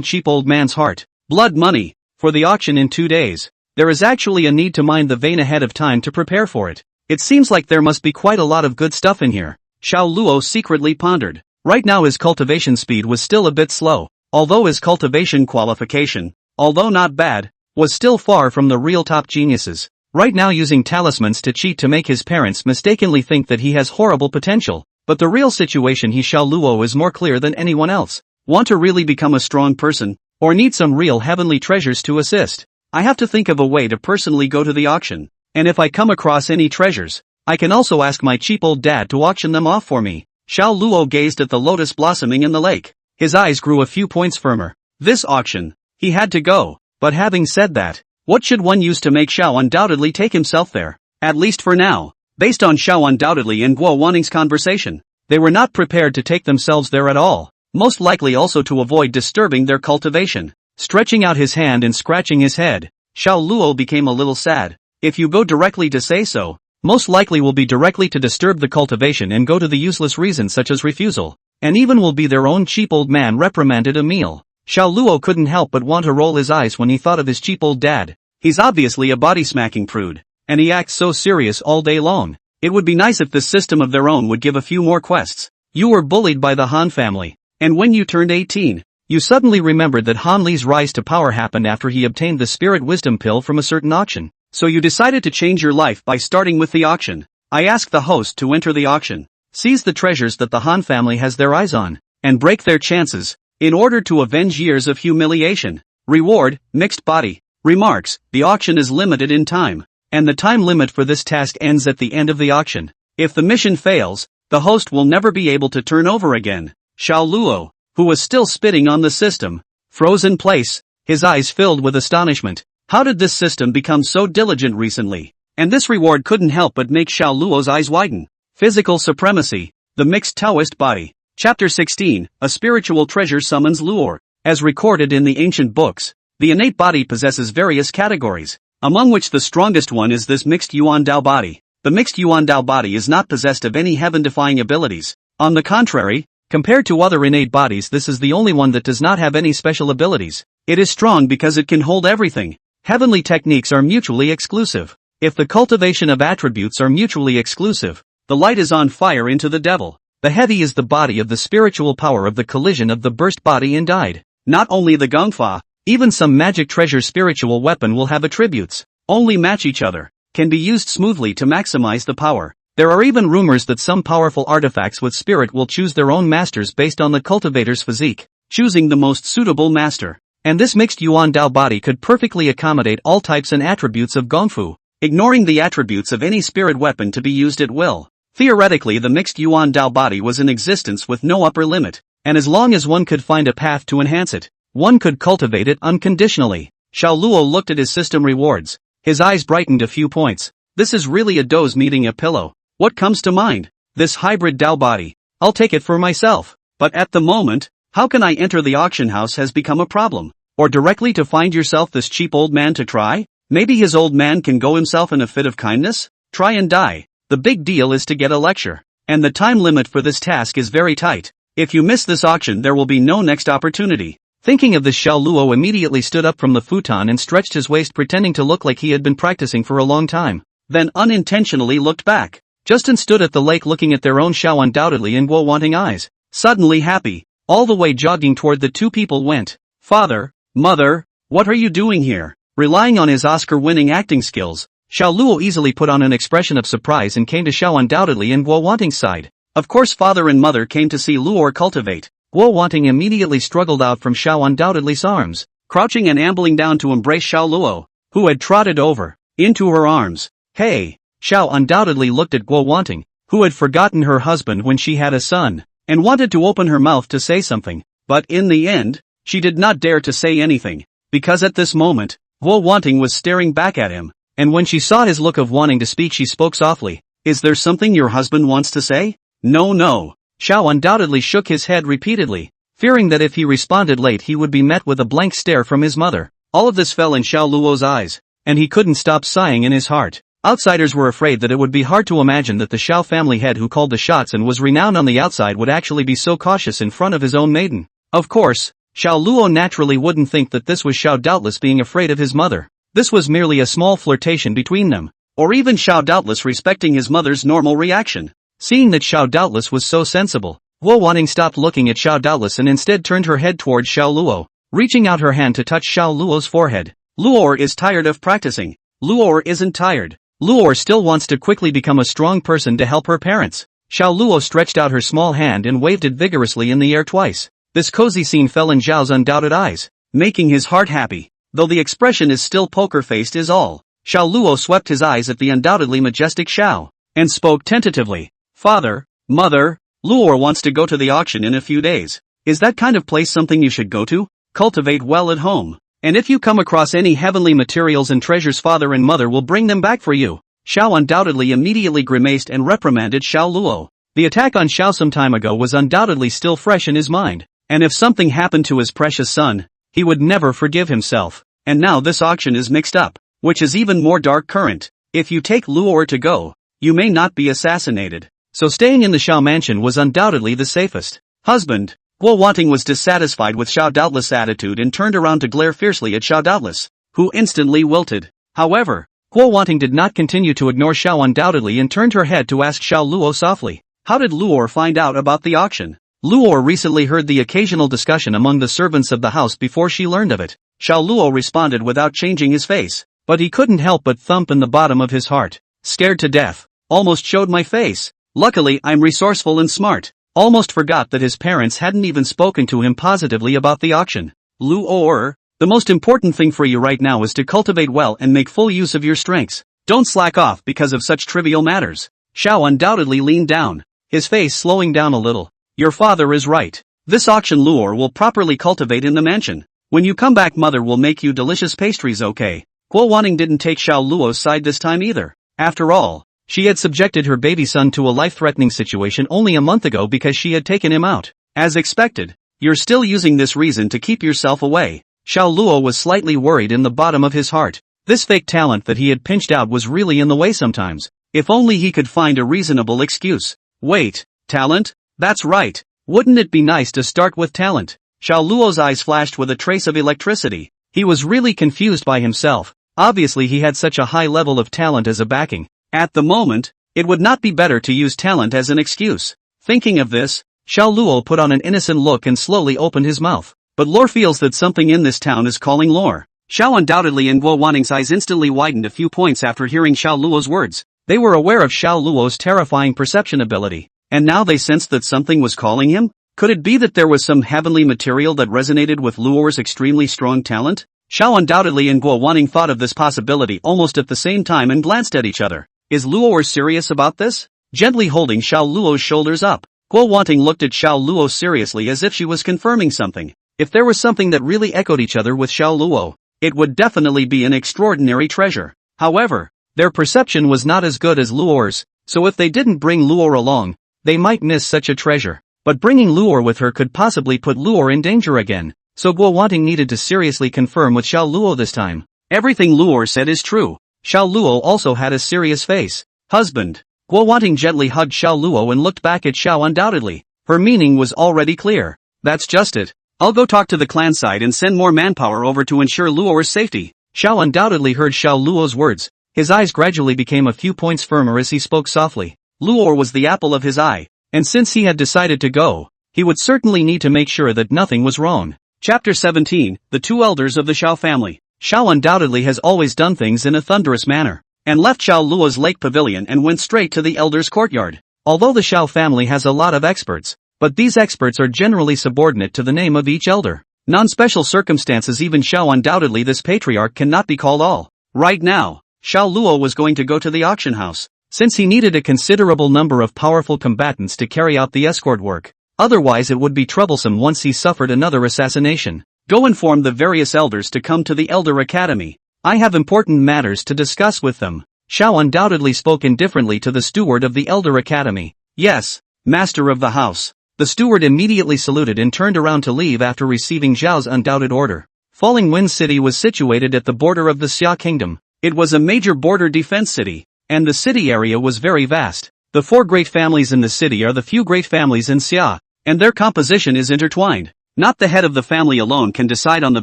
cheap old man's heart. Blood money, for the auction in 2 days. There is actually a need to mine the vein ahead of time to prepare for it. It seems like there must be quite a lot of good stuff in here, Xiao Luo secretly pondered. Right now his cultivation speed was still a bit slow, although his cultivation qualification, although not bad, was still far from the real top geniuses. Right now using talismans to cheat to make his parents mistakenly think that he has horrible potential, but the real situation Xiao Luo is more clear than anyone else. Want to really become a strong person, or need some real heavenly treasures to assist? I have to think of a way to personally go to the auction. And if I come across any treasures, I can also ask my cheap old dad to auction them off for me. Xiao Luo gazed at the lotus blossoming in the lake. His eyes grew a few points firmer. This auction, he had to go. But having said that, what should one use to make Xiao undoubtedly take himself there? At least for now. Based on Xiao undoubtedly and Guo Wanting's conversation, they were not prepared to take themselves there at all. Most likely also to avoid disturbing their cultivation. Stretching out his hand and scratching his head, Xiao Luo became a little sad. If you go directly to say so, most likely will be directly to disturb the cultivation and go to the useless reasons such as refusal, and even will be their own cheap old man reprimanded a meal. Xiao Luo couldn't help but want to roll his eyes when he thought of his cheap old dad. He's obviously a body-smacking prude, and he acts so serious all day long. It would be nice if this system of their own would give a few more quests. You were bullied by the Han family, and when you turned 18, you suddenly remembered that Han Li's rise to power happened after he obtained the spirit wisdom pill from a certain auction. So you decided to change your life by starting with the auction. I ask the host to enter the auction, seize the treasures that the Han family has their eyes on, and break their chances, in order to avenge years of humiliation. Reward, mixed body. Remarks, the auction is limited in time, and the time limit for this task ends at the end of the auction. If the mission fails, the host will never be able to turn over again. Xiao Luo, who was still spitting on the system, froze in place, his eyes filled with astonishment. How did this system become so diligent recently? And this reward couldn't help but make Xiao Luo's eyes widen. Physical supremacy, the mixed Taoist body. Chapter 16, a spiritual treasure summons lure. As recorded in the ancient books, the innate body possesses various categories, among which the strongest one is this mixed Yuan Dao body. The mixed Yuan Dao body is not possessed of any heaven-defying abilities. On the contrary, compared to other innate bodies, this is the only one that does not have any special abilities. It is strong because it can hold everything. Heavenly techniques are mutually exclusive. If the cultivation of attributes are mutually exclusive, the light is on fire into the devil. The heavy is the body of the spiritual power of the collision of the burst body and died. Not only the gongfa, even some magic treasure spiritual weapon will have attributes. Only match each other, can be used smoothly to maximize the power. There are even rumors that some powerful artifacts with spirit will choose their own masters based on the cultivator's physique, choosing the most suitable master. And this mixed Yuan Dao body could perfectly accommodate all types and attributes of Gongfu, ignoring the attributes of any spirit weapon to be used at will. Theoretically, the mixed Yuan Dao body was in existence with no upper limit, and as long as one could find a path to enhance it, one could cultivate it unconditionally. Xiao Luo looked at his system rewards. His eyes brightened a few points. This is really a doze meeting a pillow. What comes to mind? This hybrid Dao body. I'll take it for myself. But at the moment, how can I enter the auction house has become a problem. Or directly to find yourself this cheap old man to try? Maybe his old man can go himself in a fit of kindness? Try and die. The big deal is to get a lecture. And the time limit for this task is very tight. If you miss this auction there will be no next opportunity. Thinking of this, Xiao Luo immediately stood up from the futon and stretched his waist, pretending to look like he had been practicing for a long time. Then unintentionally looked back. Justin stood at the lake looking at their own Xiao undoubtedly in woe-wanting eyes. Suddenly happy, all the way jogging toward the two people went. Father, Mother, what are you doing here? Relying on his Oscar-winning acting skills, Xiao Luo easily put on an expression of surprise and came to Xiao undoubtedly and Guo Wanting's side. Of course father and mother came to see Luo cultivate. Guo Wanting immediately struggled out from Xiao undoubtedly's arms, crouching and ambling down to embrace Xiao Luo, who had trotted over into her arms. Hey! Xiao undoubtedly looked at Guo Wanting, who had forgotten her husband when she had a son, and wanted to open her mouth to say something, but in the end, she did not dare to say anything. because at this moment, Guo Wanting was staring back at him, and when she saw his look of wanting to speak she spoke softly. Is there something your husband wants to say? No, no. Xiao undoubtedly shook his head repeatedly, fearing that if he responded late he would be met with a blank stare from his mother. All of this fell in Xiao Luo's eyes, and he couldn't stop sighing in his heart. Outsiders were afraid that it would be hard to imagine that the Xiao family head who called the shots and was renowned on the outside would actually be so cautious in front of his own maiden. Of course, Xiao Luo naturally wouldn't think that this was Xiao doubtless being afraid of his mother. This was merely a small flirtation between them, or even Xiao doubtless respecting his mother's normal reaction. Seeing that Xiao doubtless was so sensible, Guo Wanting stopped looking at Xiao doubtless and instead turned her head towards Xiao Luo, reaching out her hand to touch Xiao Luo's forehead. Luo is tired of practicing. Luo isn't tired. Luo still wants to quickly become a strong person to help her parents. Xiao Luo stretched out her small hand and waved it vigorously in the air twice. This cozy scene fell in Zhao's undoubted eyes, making his heart happy, though the expression is still poker-faced is all. Xiao Luo swept his eyes at the undoubtedly majestic Xiao, and spoke tentatively. Father, Mother, Luo wants to go to the auction in a few days. Is that kind of place something you should go to? Cultivate well at home. And if you come across any heavenly materials and treasures father and mother will bring them back for you. Xiao undoubtedly immediately grimaced and reprimanded Xiao Luo. The attack on Xiao some time ago was undoubtedly still fresh in his mind, and if something happened to his precious son, he would never forgive himself. And now this auction is mixed up, which is even more dark current. If you take Luo to go, you may not be assassinated. So staying in the Xiao mansion was undoubtedly the safest. Husband, Guo Wanting was dissatisfied with Xiao Doubtless' attitude and turned around to glare fiercely at Xiao Doubtless, who instantly wilted. However, Guo Wanting did not continue to ignore Xiao undoubtedly and turned her head to ask Xiao Luo softly. How did Luo find out about the auction? Luo recently heard the occasional discussion among the servants of the house before she learned of it. Xiao Luo responded without changing his face, but he couldn't help but thump in the bottom of his heart. Scared to death. Almost showed my face. Luckily I'm resourceful and smart. Almost forgot that his parents hadn't even spoken to him positively about the auction. Luo, the most important thing for you right now is to cultivate well and make full use of your strengths. Don't slack off because of such trivial matters. Xiao undoubtedly leaned down, his face slowing down a little. Your father is right. This auction Luo will properly cultivate in the mansion. When you come back mother will make you delicious pastries, okay? Guo Wanting didn't take Xiao Luo's side this time either. After all, she had subjected her baby son to a life-threatening situation only a month ago because she had taken him out. As expected, you're still using this reason to keep yourself away. Xiao Luo was slightly worried in the bottom of his heart. This fake talent that he had pinched out was really in the way sometimes. If only he could find a reasonable excuse. Wait, talent? That's right. Wouldn't it be nice to start with talent? Xiao Luo's eyes flashed with a trace of electricity. He was really confused by himself. Obviously he had such a high level of talent as a backing. At the moment, it would not be better to use talent as an excuse. Thinking of this, Xiao Luo put on an innocent look and slowly opened his mouth. But Lore feels that something in this town is calling Lore. Xiao undoubtedly and Guo Wanting's eyes instantly widened a few points after hearing Xiao Luo's words. They were aware of Xiao Luo's terrifying perception ability, and now they sensed that something was calling him? Could it be that there was some heavenly material that resonated with Luo's extremely strong talent? Xiao undoubtedly and Guo Wanting thought of this possibility almost at the same time and glanced at each other. Is Luo serious about this? Gently holding Xiao Luo's shoulders up, Guo Wanting looked at Xiao Luo seriously as if she was confirming something. If there was something that really echoed each other with Xiao Luo, it would definitely be an extraordinary treasure. However, their perception was not as good as Luo's, so if they didn't bring Luo along, they might miss such a treasure. But bringing Luo with her could possibly put Luo in danger again, so Guo Wanting needed to seriously confirm with Xiao Luo this time. Everything Luo said is true. Xiao Luo also had a serious face. Husband. Guo Wanting gently hugged Xiao Luo and looked back at Xiao undoubtedly. Her meaning was already clear. That's just it. I'll go talk to the clan side and send more manpower over to ensure Luo's safety. Xiao undoubtedly heard Xiao Luo's words. His eyes gradually became a few points firmer as he spoke softly. Luo was the apple of his eye, and since he had decided to go, he would certainly need to make sure that nothing was wrong. Chapter 17, The Two Elders of the Xiao Family. Xiao undoubtedly has always done things in a thunderous manner, and left Xiao Luo's lake pavilion and went straight to the elders' courtyard. Although the Xiao family has a lot of experts, but these experts are generally subordinate to the name of each elder. Non-special circumstances even Xiao undoubtedly this patriarch cannot be called all. Right now, Xiao Luo was going to go to the auction house, since he needed a considerable number of powerful combatants to carry out the escort work. Otherwise it would be troublesome once he suffered another assassination. Go inform the various elders to come to the Elder Academy. I have important matters to discuss with them. Xiao undoubtedly spoke indifferently to the steward of the Elder Academy. Yes, master of the house. The steward immediately saluted and turned around to leave after receiving Zhao's undoubted order. Falling Wind City was situated at the border of the Xia Kingdom. It was a major border defense city, and the city area was very vast. The 4 great families in the city are the few great families in Xia, and their composition is intertwined. Not the head of the family alone can decide on the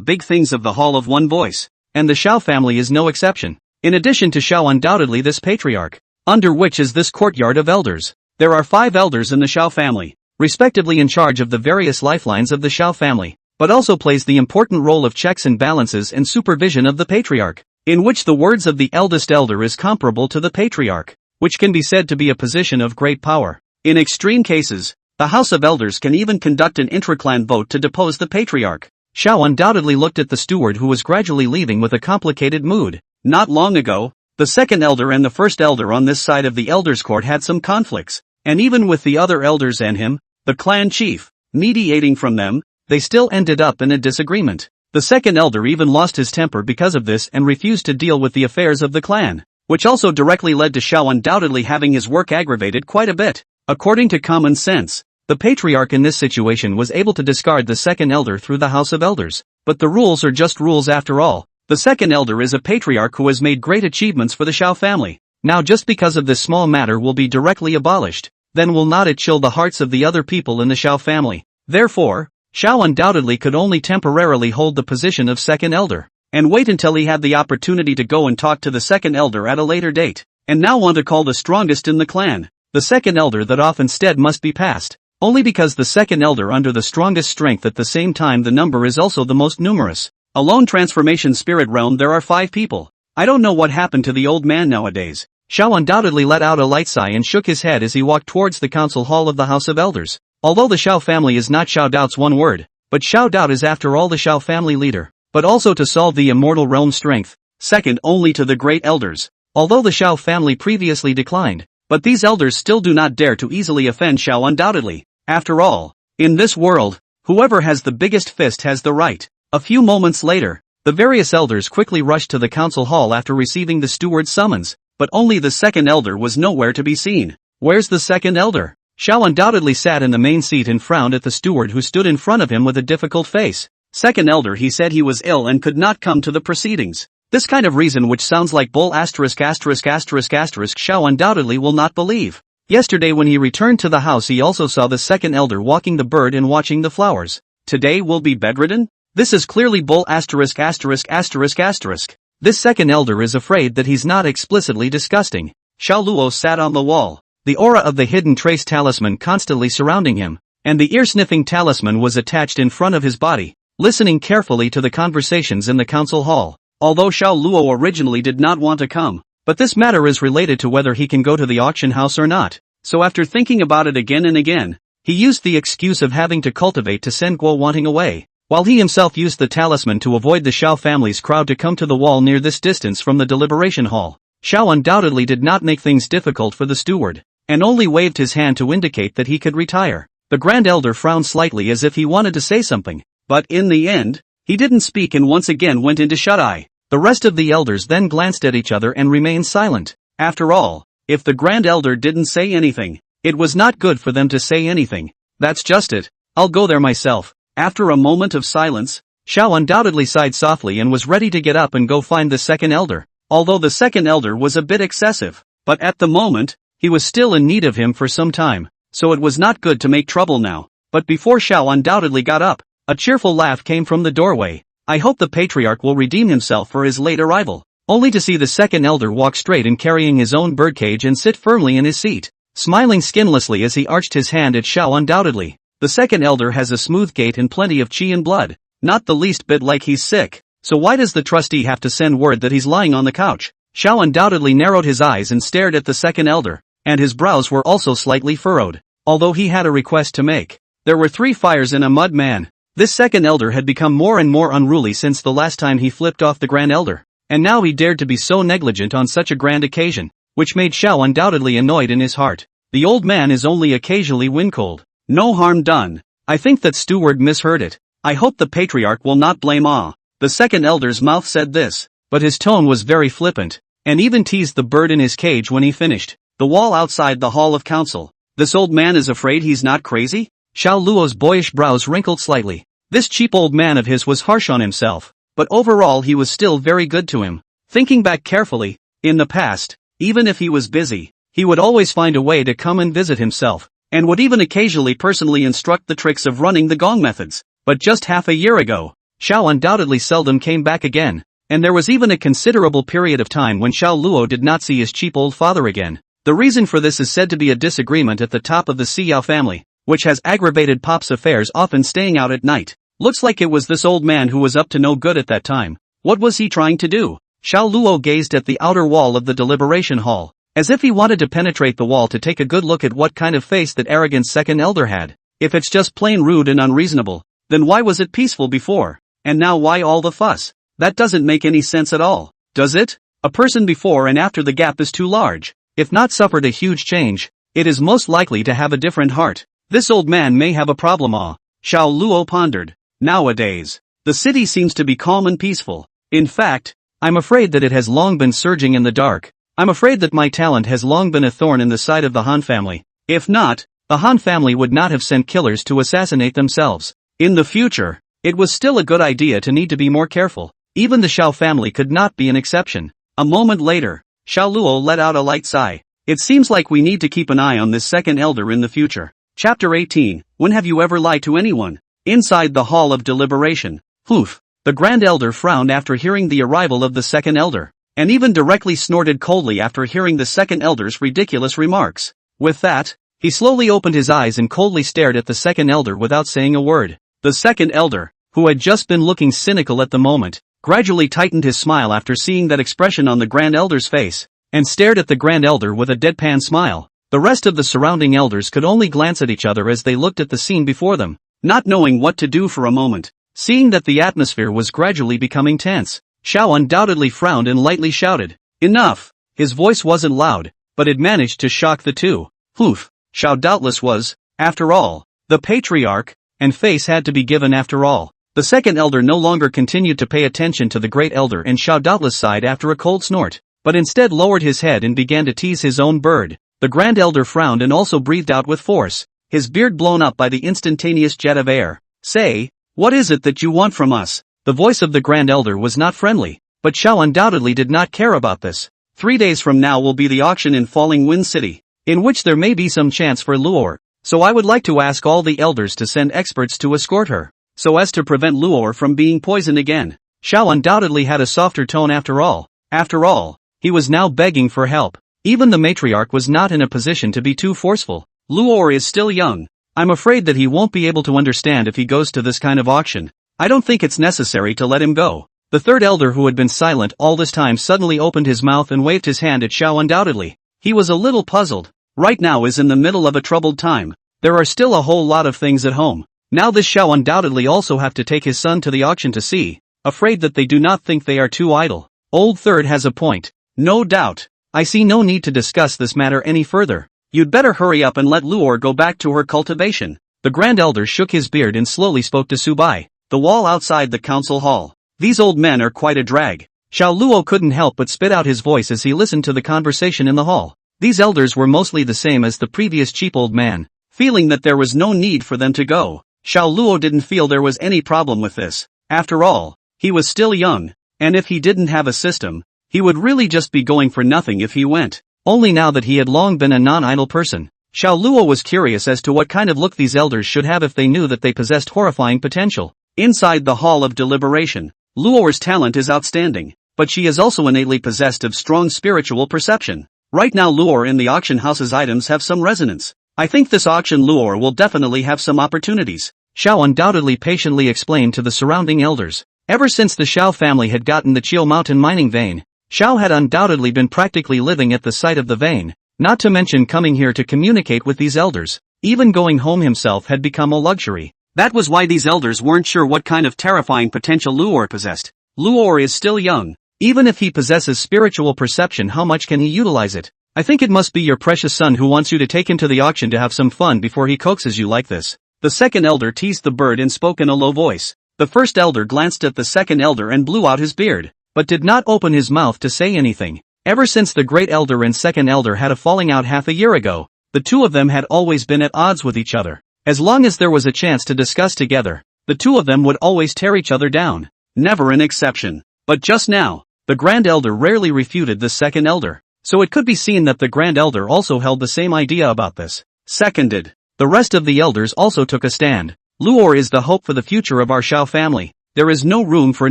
big things of the Hall of One Voice, and the Xiao family is no exception. In addition to Xiao, undoubtedly this patriarch, under which is this courtyard of elders. There are 5 elders in the Xiao family, respectively in charge of the various lifelines of the Xiao family, but also plays the important role of checks and balances and supervision of the patriarch, in which the words of the eldest elder is comparable to the patriarch, which can be said to be a position of great power. In extreme cases, the House of Elders can even conduct an intraclan vote to depose the patriarch. Xiao undoubtedly looked at the steward who was gradually leaving with a complicated mood. Not long ago, the second elder and the first elder on this side of the elders' court had some conflicts, and even with the other elders and him, the clan chief, mediating from them, they still ended up in a disagreement. The second elder even lost his temper because of this and refused to deal with the affairs of the clan, which also directly led to Xiao undoubtedly having his work aggravated quite a bit. According to common sense, the patriarch in this situation was able to discard the second elder through the House of Elders, but the rules are just rules after all. The second elder is a patriarch who has made great achievements for the Xiao family. Now just because of this small matter will be directly abolished, then will not it chill the hearts of the other people in the Xiao family? Therefore, Xiao undoubtedly could only temporarily hold the position of second elder, and wait until he had the opportunity to go and talk to the second elder at a later date, and now want to call the strongest in the clan. The second elder that off instead must be passed, only because the second elder under the strongest strength at the same time the number is also the most numerous. Alone transformation spirit realm there are 5 people. I don't know what happened to the old man nowadays. Xiao undoubtedly let out a light sigh and shook his head as he walked towards the council hall of the House of Elders. Although the Xiao family is not Xiao Dao's one word, but Xiao Dao is after all the Xiao family leader, but also to solve the immortal realm strength, second only to the great elders. Although the Xiao family previously declined, but these elders still do not dare to easily offend Xiao undoubtedly. After all, in this world, whoever has the biggest fist has the right. A few moments later, the various elders quickly rushed to the council hall after receiving the steward's summons, but only the second elder was nowhere to be seen. Where's the second elder? Xiao undoubtedly sat in the main seat and frowned at the steward who stood in front of him with a difficult face. Second elder, he said he was ill and could not come to the proceedings. This kind of reason which sounds like bull ******** Xiao undoubtedly will not believe. Yesterday when he returned to the house he also saw the second elder walking the bird and watching the flowers. Today will be bedridden? This is clearly bull *********. This second elder is afraid that he's not explicitly disgusting. Xiao Luo sat on the wall, the aura of the hidden trace talisman constantly surrounding him, and the ear-sniffing talisman was attached in front of his body, listening carefully to the conversations in the council hall. Although Xiao Luo originally did not want to come, but this matter is related to whether he can go to the auction house or not, so after thinking about it again and again, he used the excuse of having to cultivate to send Guo wanting away, while he himself used the talisman to avoid the Xiao family's crowd to come to the wall near this distance from the deliberation hall. Xiao undoubtedly did not make things difficult for the steward, and only waved his hand to indicate that he could retire. The Grand Elder frowned slightly as if he wanted to say something, but in the end, he didn't speak and once again went into shut-eye. The rest of the elders then glanced at each other and remained silent. After all, if the Grand Elder didn't say anything, it was not good for them to say anything. That's just it. I'll go there myself. After a moment of silence, Xiao undoubtedly sighed softly and was ready to get up and go find the second elder. Although the second elder was a bit excessive, but at the moment, he was still in need of him for some time, so it was not good to make trouble now. But before Xiao undoubtedly got up, a cheerful laugh came from the doorway. I hope the patriarch will redeem himself for his late arrival, only to see the second elder walk straight and carrying his own birdcage and sit firmly in his seat, smiling skinlessly as he arched his hand at Xiao undoubtedly. The second elder has a smooth gait and plenty of chi and blood, not the least bit like he's sick, so why does the trustee have to send word that he's lying on the couch? Xiao undoubtedly narrowed his eyes and stared at the second elder, and his brows were also slightly furrowed, although he had a request to make. There were 3 fires in a mud man. This second elder had become more and more unruly since the last time he flipped off the Grand Elder, and now he dared to be so negligent on such a grand occasion, which made Xiao undoubtedly annoyed in his heart. The old man is only occasionally wind-cold. No harm done. I think that steward misheard it. I hope the patriarch will not blame Ah. The second elder's mouth said this, but his tone was very flippant, and even teased the bird in his cage when he finished. The wall outside the Hall of Council. This old man is afraid he's not crazy? Xiao Luo's boyish brows wrinkled slightly. This cheap old man of his was harsh on himself, but overall he was still very good to him. Thinking back carefully, in the past, even if he was busy, he would always find a way to come and visit himself, and would even occasionally personally instruct the tricks of running the gong methods. But just half a year ago, Xiao undoubtedly seldom came back again, and there was even a considerable period of time when Xiao Luo did not see his cheap old father again. The reason for this is said to be a disagreement at the top of the Xiao family, which has aggravated Pop's affairs, often staying out at night. Looks like it was this old man who was up to no good at that time. What was he trying to do? Xiao Luo gazed at the outer wall of the deliberation hall, as if he wanted to penetrate the wall to take a good look at what kind of face that arrogant second elder had. If it's just plain rude and unreasonable, then why was it peaceful before? And now why all the fuss? That doesn't make any sense at all, does it? A person before and after the gap is too large. If not suffered a huge change, it is most likely to have a different heart. This old man may have a problem. Ah, Xiao Luo pondered. Nowadays, the city seems to be calm and peaceful. In fact, I'm afraid that it has long been surging in the dark. I'm afraid that my talent has long been a thorn in the side of the Han family. If not, the Han family would not have sent killers to assassinate themselves. In the future, it was still a good idea to need to be more careful. Even the Xiao family could not be an exception. A moment later, Xiao Luo let out a light sigh. It seems like we need to keep an eye on this second elder in the future. Chapter 18. When have you ever lied to anyone? Inside the Hall of Deliberation. Poof. The Grand Elder frowned after hearing the arrival of the second elder, and even directly snorted coldly after hearing the second elder's ridiculous remarks. With that, he slowly opened his eyes and coldly stared at the second elder without saying a word. The second elder, who had just been looking cynical at the moment, gradually tightened his smile after seeing that expression on the Grand Elder's face, and stared at the Grand Elder with a deadpan smile. The rest of the surrounding elders could only glance at each other as they looked at the scene before them, not knowing what to do for a moment. Seeing that the atmosphere was gradually becoming tense, Xiao undoubtedly frowned and lightly shouted, "Enough!" His voice wasn't loud, but it managed to shock the two. Poof! Xiao doubtless was, after all, the patriarch, and face had to be given after all. The second elder no longer continued to pay attention to the great elder, and Xiao doubtless sighed after a cold snort, but instead lowered his head and began to tease his own bird. The grand elder frowned and also breathed out with force, his beard blown up by the instantaneous jet of air. "Say, what is it that you want from us?" The voice of the grand elder was not friendly, but Xiao undoubtedly did not care about this. 3 days from now will be the auction in Falling Wind City, in which there may be some chance for Luor, so I would like to ask all the elders to send experts to escort her, so as to prevent Luor from being poisoned again. Xiao undoubtedly had a softer tone after all. After all, he was now begging for help. Even the matriarch was not in a position to be too forceful. Luor is still young. I'm afraid that he won't be able to understand if he goes to this kind of auction. I don't think it's necessary to let him go. The third elder, who had been silent all this time, suddenly opened his mouth and waved his hand at Xiao undoubtedly. He was a little puzzled. Right now is in the middle of a troubled time. There are still a whole lot of things at home. Now this Xiao undoubtedly also have to take his son to the auction to see, afraid that they do not think they are too idle. Old third has a point. No doubt. I see no need to discuss this matter any further. You'd better hurry up and let Luor go back to her cultivation. The grand elder shook his beard and slowly spoke to Subai. The wall outside the council hall. These old men are quite a drag. Xiao Luo couldn't help but spit out his voice as he listened to the conversation in the hall. These elders were mostly the same as the previous cheap old man. Feeling that there was no need for them to go, Xiao Luo didn't feel there was any problem with this. After all, he was still young, and if he didn't have a system, he would really just be going for nothing if he went. Only now that he had long been a non-idle person, Xiao Luo was curious as to what kind of look these elders should have if they knew that they possessed horrifying potential. Inside the Hall of Deliberation, Luor's talent is outstanding, but she is also innately possessed of strong spiritual perception. Right now Luor in the auction house's items have some resonance. I think this auction Luor will definitely have some opportunities, Xiao undoubtedly patiently explained to the surrounding elders. Ever since the Xiao family had gotten the Chiu Mountain mining vein, Xiao had undoubtedly been practically living at the site of the vein, not to mention coming here to communicate with these elders. Even going home himself had become a luxury. That was why these elders weren't sure what kind of terrifying potential Luor possessed. Luor is still young. Even if he possesses spiritual perception, how much can he utilize it? I think it must be your precious son who wants you to take him to the auction to have some fun before he coaxes you like this. The second elder teased the bird and spoke in a low voice. The first elder glanced at the second elder and blew out his beard, but did not open his mouth to say anything. Ever since the great elder and second elder had a falling out half a year ago, the two of them had always been at odds with each other. As long as there was a chance to discuss together, the two of them would always tear each other down. Never an exception. But just now, the grand elder rarely refuted the second elder, so it could be seen that the grand elder also held the same idea about this. Seconded. The rest of the elders also took a stand. Luor is the hope for the future of our Shao family. There is no room for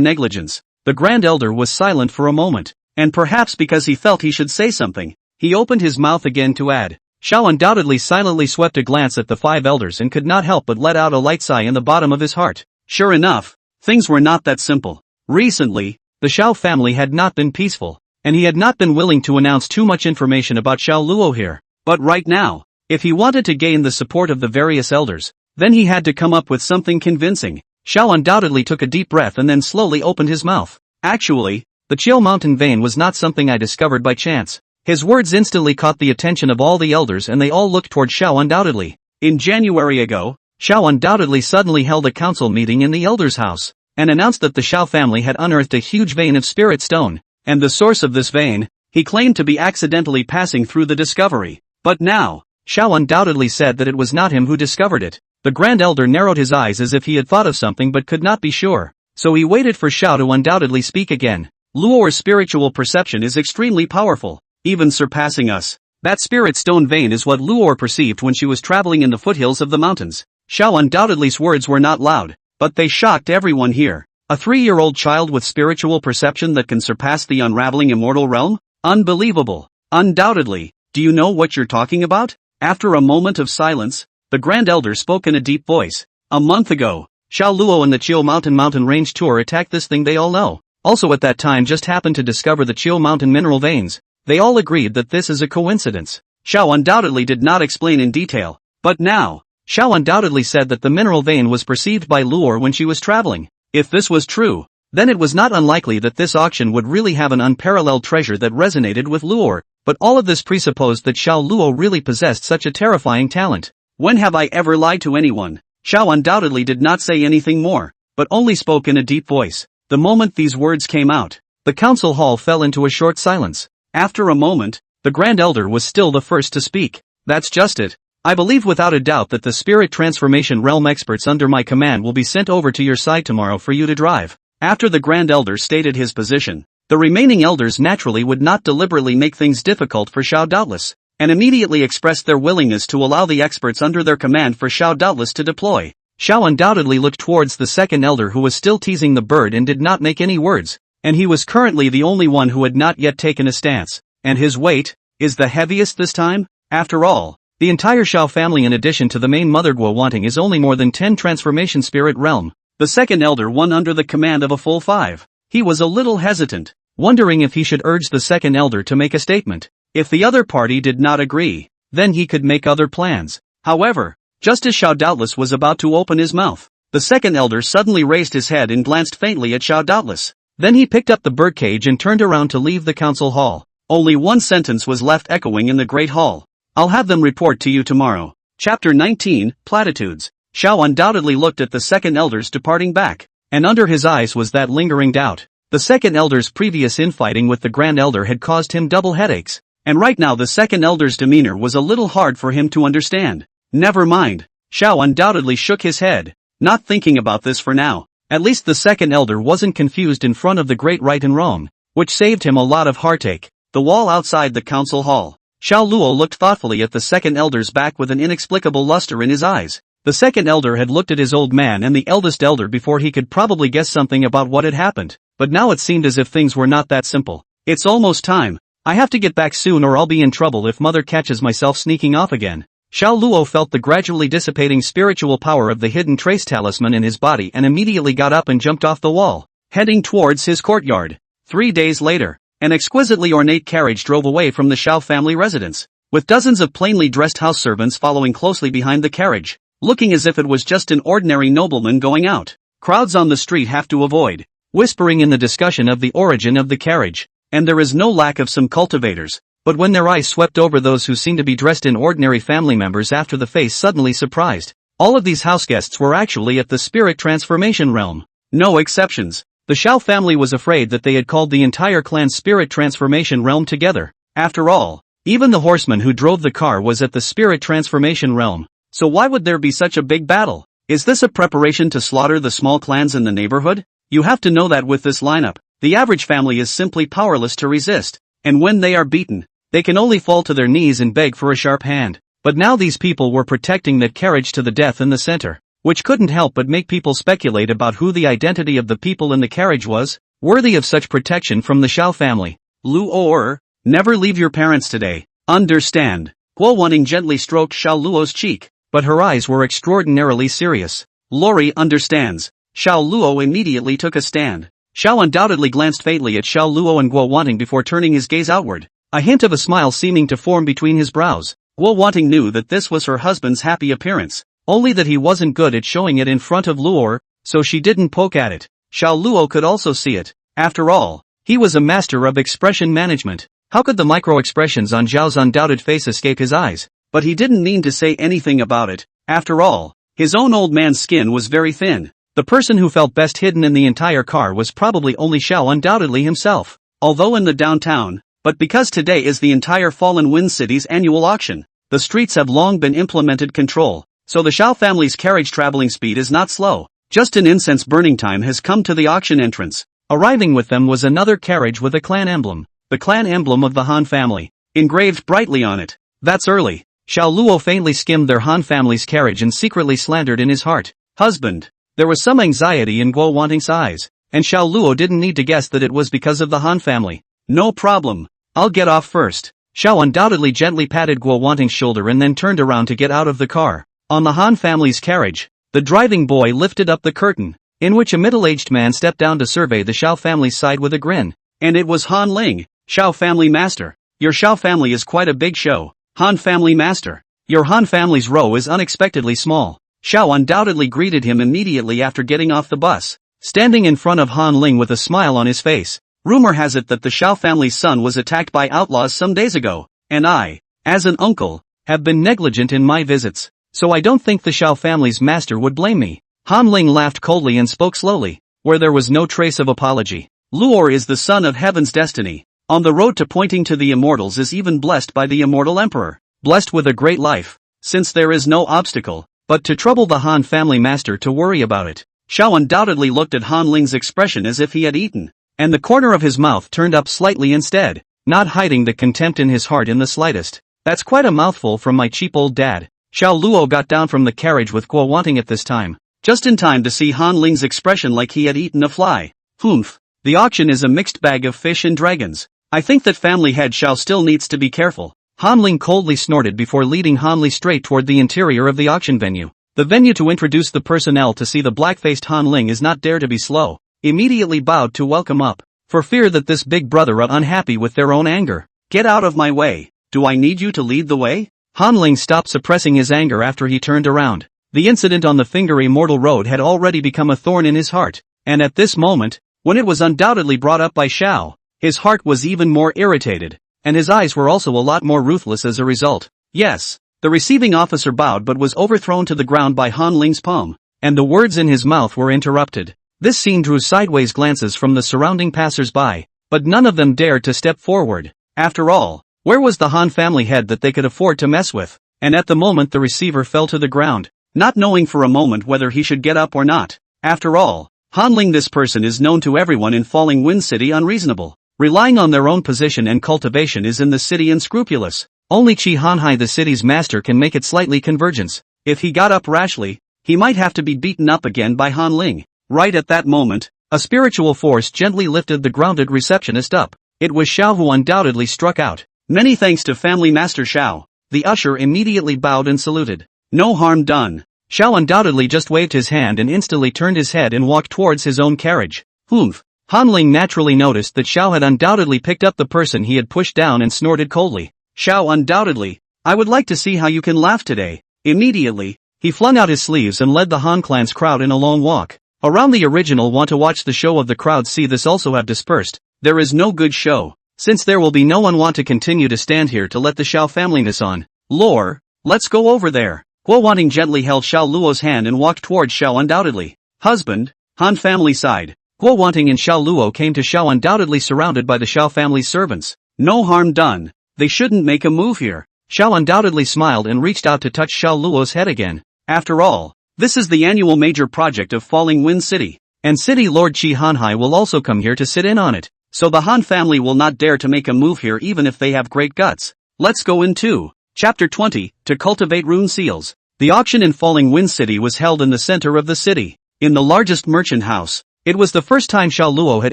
negligence. The grand elder was silent for a moment, and perhaps because he felt he should say something, he opened his mouth again to add. Shao undoubtedly silently swept a glance at the five elders and could not help but let out a light sigh in the bottom of his heart. Sure enough, things were not that simple. Recently, the Shao family had not been peaceful, and he had not been willing to announce too much information about Shao Luo here. But right now, if he wanted to gain the support of the various elders, then he had to come up with something convincing. Shao undoubtedly took a deep breath and then slowly opened his mouth. Actually, the Chill Mountain vein was not something I discovered by chance. His words instantly caught the attention of all the elders and they all looked toward Shao undoubtedly. In January ago, Shao undoubtedly suddenly held a council meeting in the elders' house, and announced that the Shao family had unearthed a huge vein of spirit stone, and the source of this vein, he claimed to be accidentally passing through the discovery. But now, Shao undoubtedly said that it was not him who discovered it. The Grand Elder narrowed his eyes as if he had thought of something but could not be sure, so he waited for Shao to undoubtedly speak again. Luor's spiritual perception is extremely powerful, even surpassing us. That spirit stone vein is what Luor perceived when she was traveling in the foothills of the mountains. Shao undoubtedly's words were not loud, but they shocked everyone here. A 3-year-old child with spiritual perception that can surpass the unraveling immortal realm? Unbelievable. Undoubtedly. Do you know what you're talking about? After a moment of silence, the Grand Elder spoke in a deep voice. A month ago, Shao Luo and the Chill Mountain Range Tour attacked this thing they all know. Also at that time just happened to discover the Chill Mountain mineral veins. They all agreed that this is a coincidence. Shao undoubtedly did not explain in detail, but now, Shao undoubtedly said that the mineral vein was perceived by Luor when she was traveling. If this was true, then it was not unlikely that this auction would really have an unparalleled treasure that resonated with Luor, but all of this presupposed that Shao Luo really possessed such a terrifying talent. When have I ever lied to anyone? Shao undoubtedly did not say anything more, but only spoke in a deep voice. The moment these words came out, the council hall fell into a short silence. After a moment, the Grand Elder was still the first to speak. That's just it. I believe without a doubt that the spirit transformation realm experts under my command will be sent over to your side tomorrow for you to drive. After the Grand Elder stated his position, the remaining elders naturally would not deliberately make things difficult for Shao doubtless, and immediately expressed their willingness to allow the experts under their command for Shao doubtless to deploy. Shao undoubtedly looked towards the second elder who was still teasing the bird and did not make any words, and he was currently the only one who had not yet taken a stance. And his weight is the heaviest this time? After all, the entire Shao family in addition to the main motherguo wanting is only more than 10 transformation spirit realm. The second elder won under the command of a full 5. He was a little hesitant, wondering if he should urge the second elder to make a statement. If the other party did not agree, then he could make other plans. However, just as Shao doubtless was about to open his mouth, the second elder suddenly raised his head and glanced faintly at Shao doubtless. Then he picked up the birdcage and turned around to leave the council hall. Only one sentence was left echoing in the great hall. I'll have them report to you tomorrow. Chapter 19, Platitudes. Shao undoubtedly looked at the second elder's departing back, and under his eyes was that lingering doubt. The second elder's previous infighting with the Grand Elder had caused him double headaches, and right now the second elder's demeanor was a little hard for him to understand. Never mind. Shao undoubtedly shook his head, not thinking about this for now. At least the second elder wasn't confused in front of the great right and wrong, which saved him a lot of heartache. The wall outside the council hall. Shao Luo looked thoughtfully at the second elder's back with an inexplicable luster in his eyes. The second elder had looked at his old man and the eldest elder before he could probably guess something about what had happened, but now it seemed as if things were not that simple. It's almost time. I have to get back soon or I'll be in trouble if mother catches myself sneaking off again. Shao Luo felt the gradually dissipating spiritual power of the hidden trace talisman in his body and immediately got up and jumped off the wall, heading towards his courtyard. 3 days later, an exquisitely ornate carriage drove away from the Shao family residence, with dozens of plainly dressed house servants following closely behind the carriage, looking as if it was just an ordinary nobleman going out. Crowds on the street have to avoid whispering in the discussion of the origin of the carriage, and there is no lack of some cultivators, but when their eyes swept over those who seemed to be dressed in ordinary family members after the face suddenly surprised, All of these houseguests were actually at the spirit transformation realm. No exceptions. The Shao family was afraid that they had called the entire clan's spirit transformation realm together. After all, even the horseman who drove the car was at the spirit transformation realm. So why would there be such a big battle? Is this a preparation to slaughter the small clans in the neighborhood? You have to know that with this lineup, the average family is simply powerless to resist. And when they are beaten, they can only fall to their knees and beg for a sharp hand. But now these people were protecting that carriage to the death in the center, which couldn't help but make people speculate about who the identity of the people in the carriage was, worthy of such protection from the Shao family. Luo, never leave your parents today. Understand. Guo Wanting gently stroked Xiao Luo's cheek, but her eyes were extraordinarily serious. Lori understands. Xiao Luo immediately took a stand. Xiao undoubtedly glanced faintly at Xiao Luo and Guo Wanting before turning his gaze outward, a hint of a smile seeming to form between his brows. Guo Wanting knew that this was her husband's happy appearance, only that he wasn't good at showing it in front of Luo, so she didn't poke at it. Xiao Luo could also see it. After all, he was a master of expression management. How could the micro-expressions on Zhao's undoubted face escape his eyes? But he didn't mean to say anything about it. After all, his own old man's skin was very thin. The person who felt best hidden in the entire car was probably only Xiao undoubtedly himself. Although in the downtown, but because today is the entire Fallen Wind City's annual auction, the streets have long been implemented control, so the Shao family's carriage traveling speed is not slow. Just an incense burning time has come to the auction entrance. Arriving with them was another carriage with a clan emblem, the clan emblem of the Han family, engraved brightly on it. That's early. Xiao Luo faintly skimmed their Han family's carriage and secretly slandered in his heart, "Husband." There was some anxiety in Guo Wanting's eyes, and Xiao Luo didn't need to guess that it was because of the Han family. "No problem. I'll get off first." Xiao undoubtedly gently patted Guo Wanting's shoulder and then turned around to get out of the car. On the Han family's carriage, the driving boy lifted up the curtain, in which a middle-aged man stepped down to survey the Shao family's side with a grin. And it was Han Ling, Shao family master. "Your Shao family is quite a big show, Han family master. Your Han family's row is unexpectedly small." Xiao undoubtedly greeted him immediately after getting off the bus, standing in front of Han Ling with a smile on his face. "Rumor has it that the Shao family's son was attacked by outlaws some days ago, and I, as an uncle, have been negligent in my visits, so I don't think the Shao family's master would blame me." Han Ling laughed coldly and spoke slowly, where there was no trace of apology. "Luo is the son of heaven's destiny. On the road to pointing to the immortals is even blessed by the immortal emperor, blessed with a great life, since there is no obstacle but to trouble the Han family master to worry about it." Xiao undoubtedly looked at Han Ling's expression as if he had eaten, and the corner of his mouth turned up slightly instead, not hiding the contempt in his heart in the slightest. "That's quite a mouthful from my cheap old dad." Xiao Luo got down from the carriage with Guo Wanting at this time, just in time to see Han Ling's expression like he had eaten a fly. "Humph. The auction is a mixed bag of fish and dragons. I think that family head Xiao still needs to be careful." Han Ling coldly snorted before leading Han Li straight toward the interior of the auction venue. The venue to introduce the personnel to see the black-faced Han Ling is not dare to be slow, immediately bowed to welcome up, for fear that this big brother are unhappy with their own anger. "Get out of my way. Do I need you to lead the way?" Han Ling stopped suppressing his anger after he turned around. The incident on the Finger Immortal Road had already become a thorn in his heart, and at this moment, when it was undoubtedly brought up by Xiao, his heart was even more irritated, and his eyes were also a lot more ruthless as a result. "Yes." The receiving officer bowed but was overthrown to the ground by Han Ling's palm, and the words in his mouth were interrupted. This scene drew sideways glances from the surrounding passers-by, but none of them dared to step forward. After all, where was the Han family head that they could afford to mess with? And at the moment the receiver fell to the ground, not knowing for a moment whether he should get up or not. After all, Han Ling, this person is known to everyone in Falling Wind City, unreasonable, relying on their own position and cultivation is in the city unscrupulous. Only Chi Hanhai, the city's master, can make it slightly convergence. If he got up rashly, he might have to be beaten up again by Han Ling. Right at that moment, a spiritual force gently lifted the grounded receptionist up. It was Xiao, who undoubtedly struck out. "Many thanks to family master Xiao." The usher immediately bowed and saluted. "No harm done." Xiao undoubtedly just waved his hand and instantly turned his head and walked towards his own carriage. "Humph." Han Ling naturally noticed that Xiao had undoubtedly picked up the person he had pushed down and snorted coldly. "Xiao, undoubtedly. I would like to see how you can laugh today." Immediately, he flung out his sleeves and led the Han clan's crowd in a long walk. Around the original want to watch the show of the crowd see this also have dispersed. There is no good show, since there will be no one want to continue to stand here to let the Xiao familyness on. "Lore, let's go over there." Guo Wanting gently held Xiao Luo's hand and walked towards Xiao Undoubtedly. Husband, Han family sighed. Guo Wanting and Xiao Luo came to Xiao Undoubtedly surrounded by the Xiao family's servants. No harm done. They shouldn't make a move here. Xiao Undoubtedly smiled and reached out to touch Xiao Luo's head again. After all, this is the annual major project of Falling Wind City. And City Lord Qi Hanhai will also come here to sit in on it. So the Han family will not dare to make a move here even if they have great guts. Let's go into Chapter 20, to cultivate rune seals. The auction in Falling Wind City was held in the center of the city, in the largest merchant house. It was the first time Xiao Luo had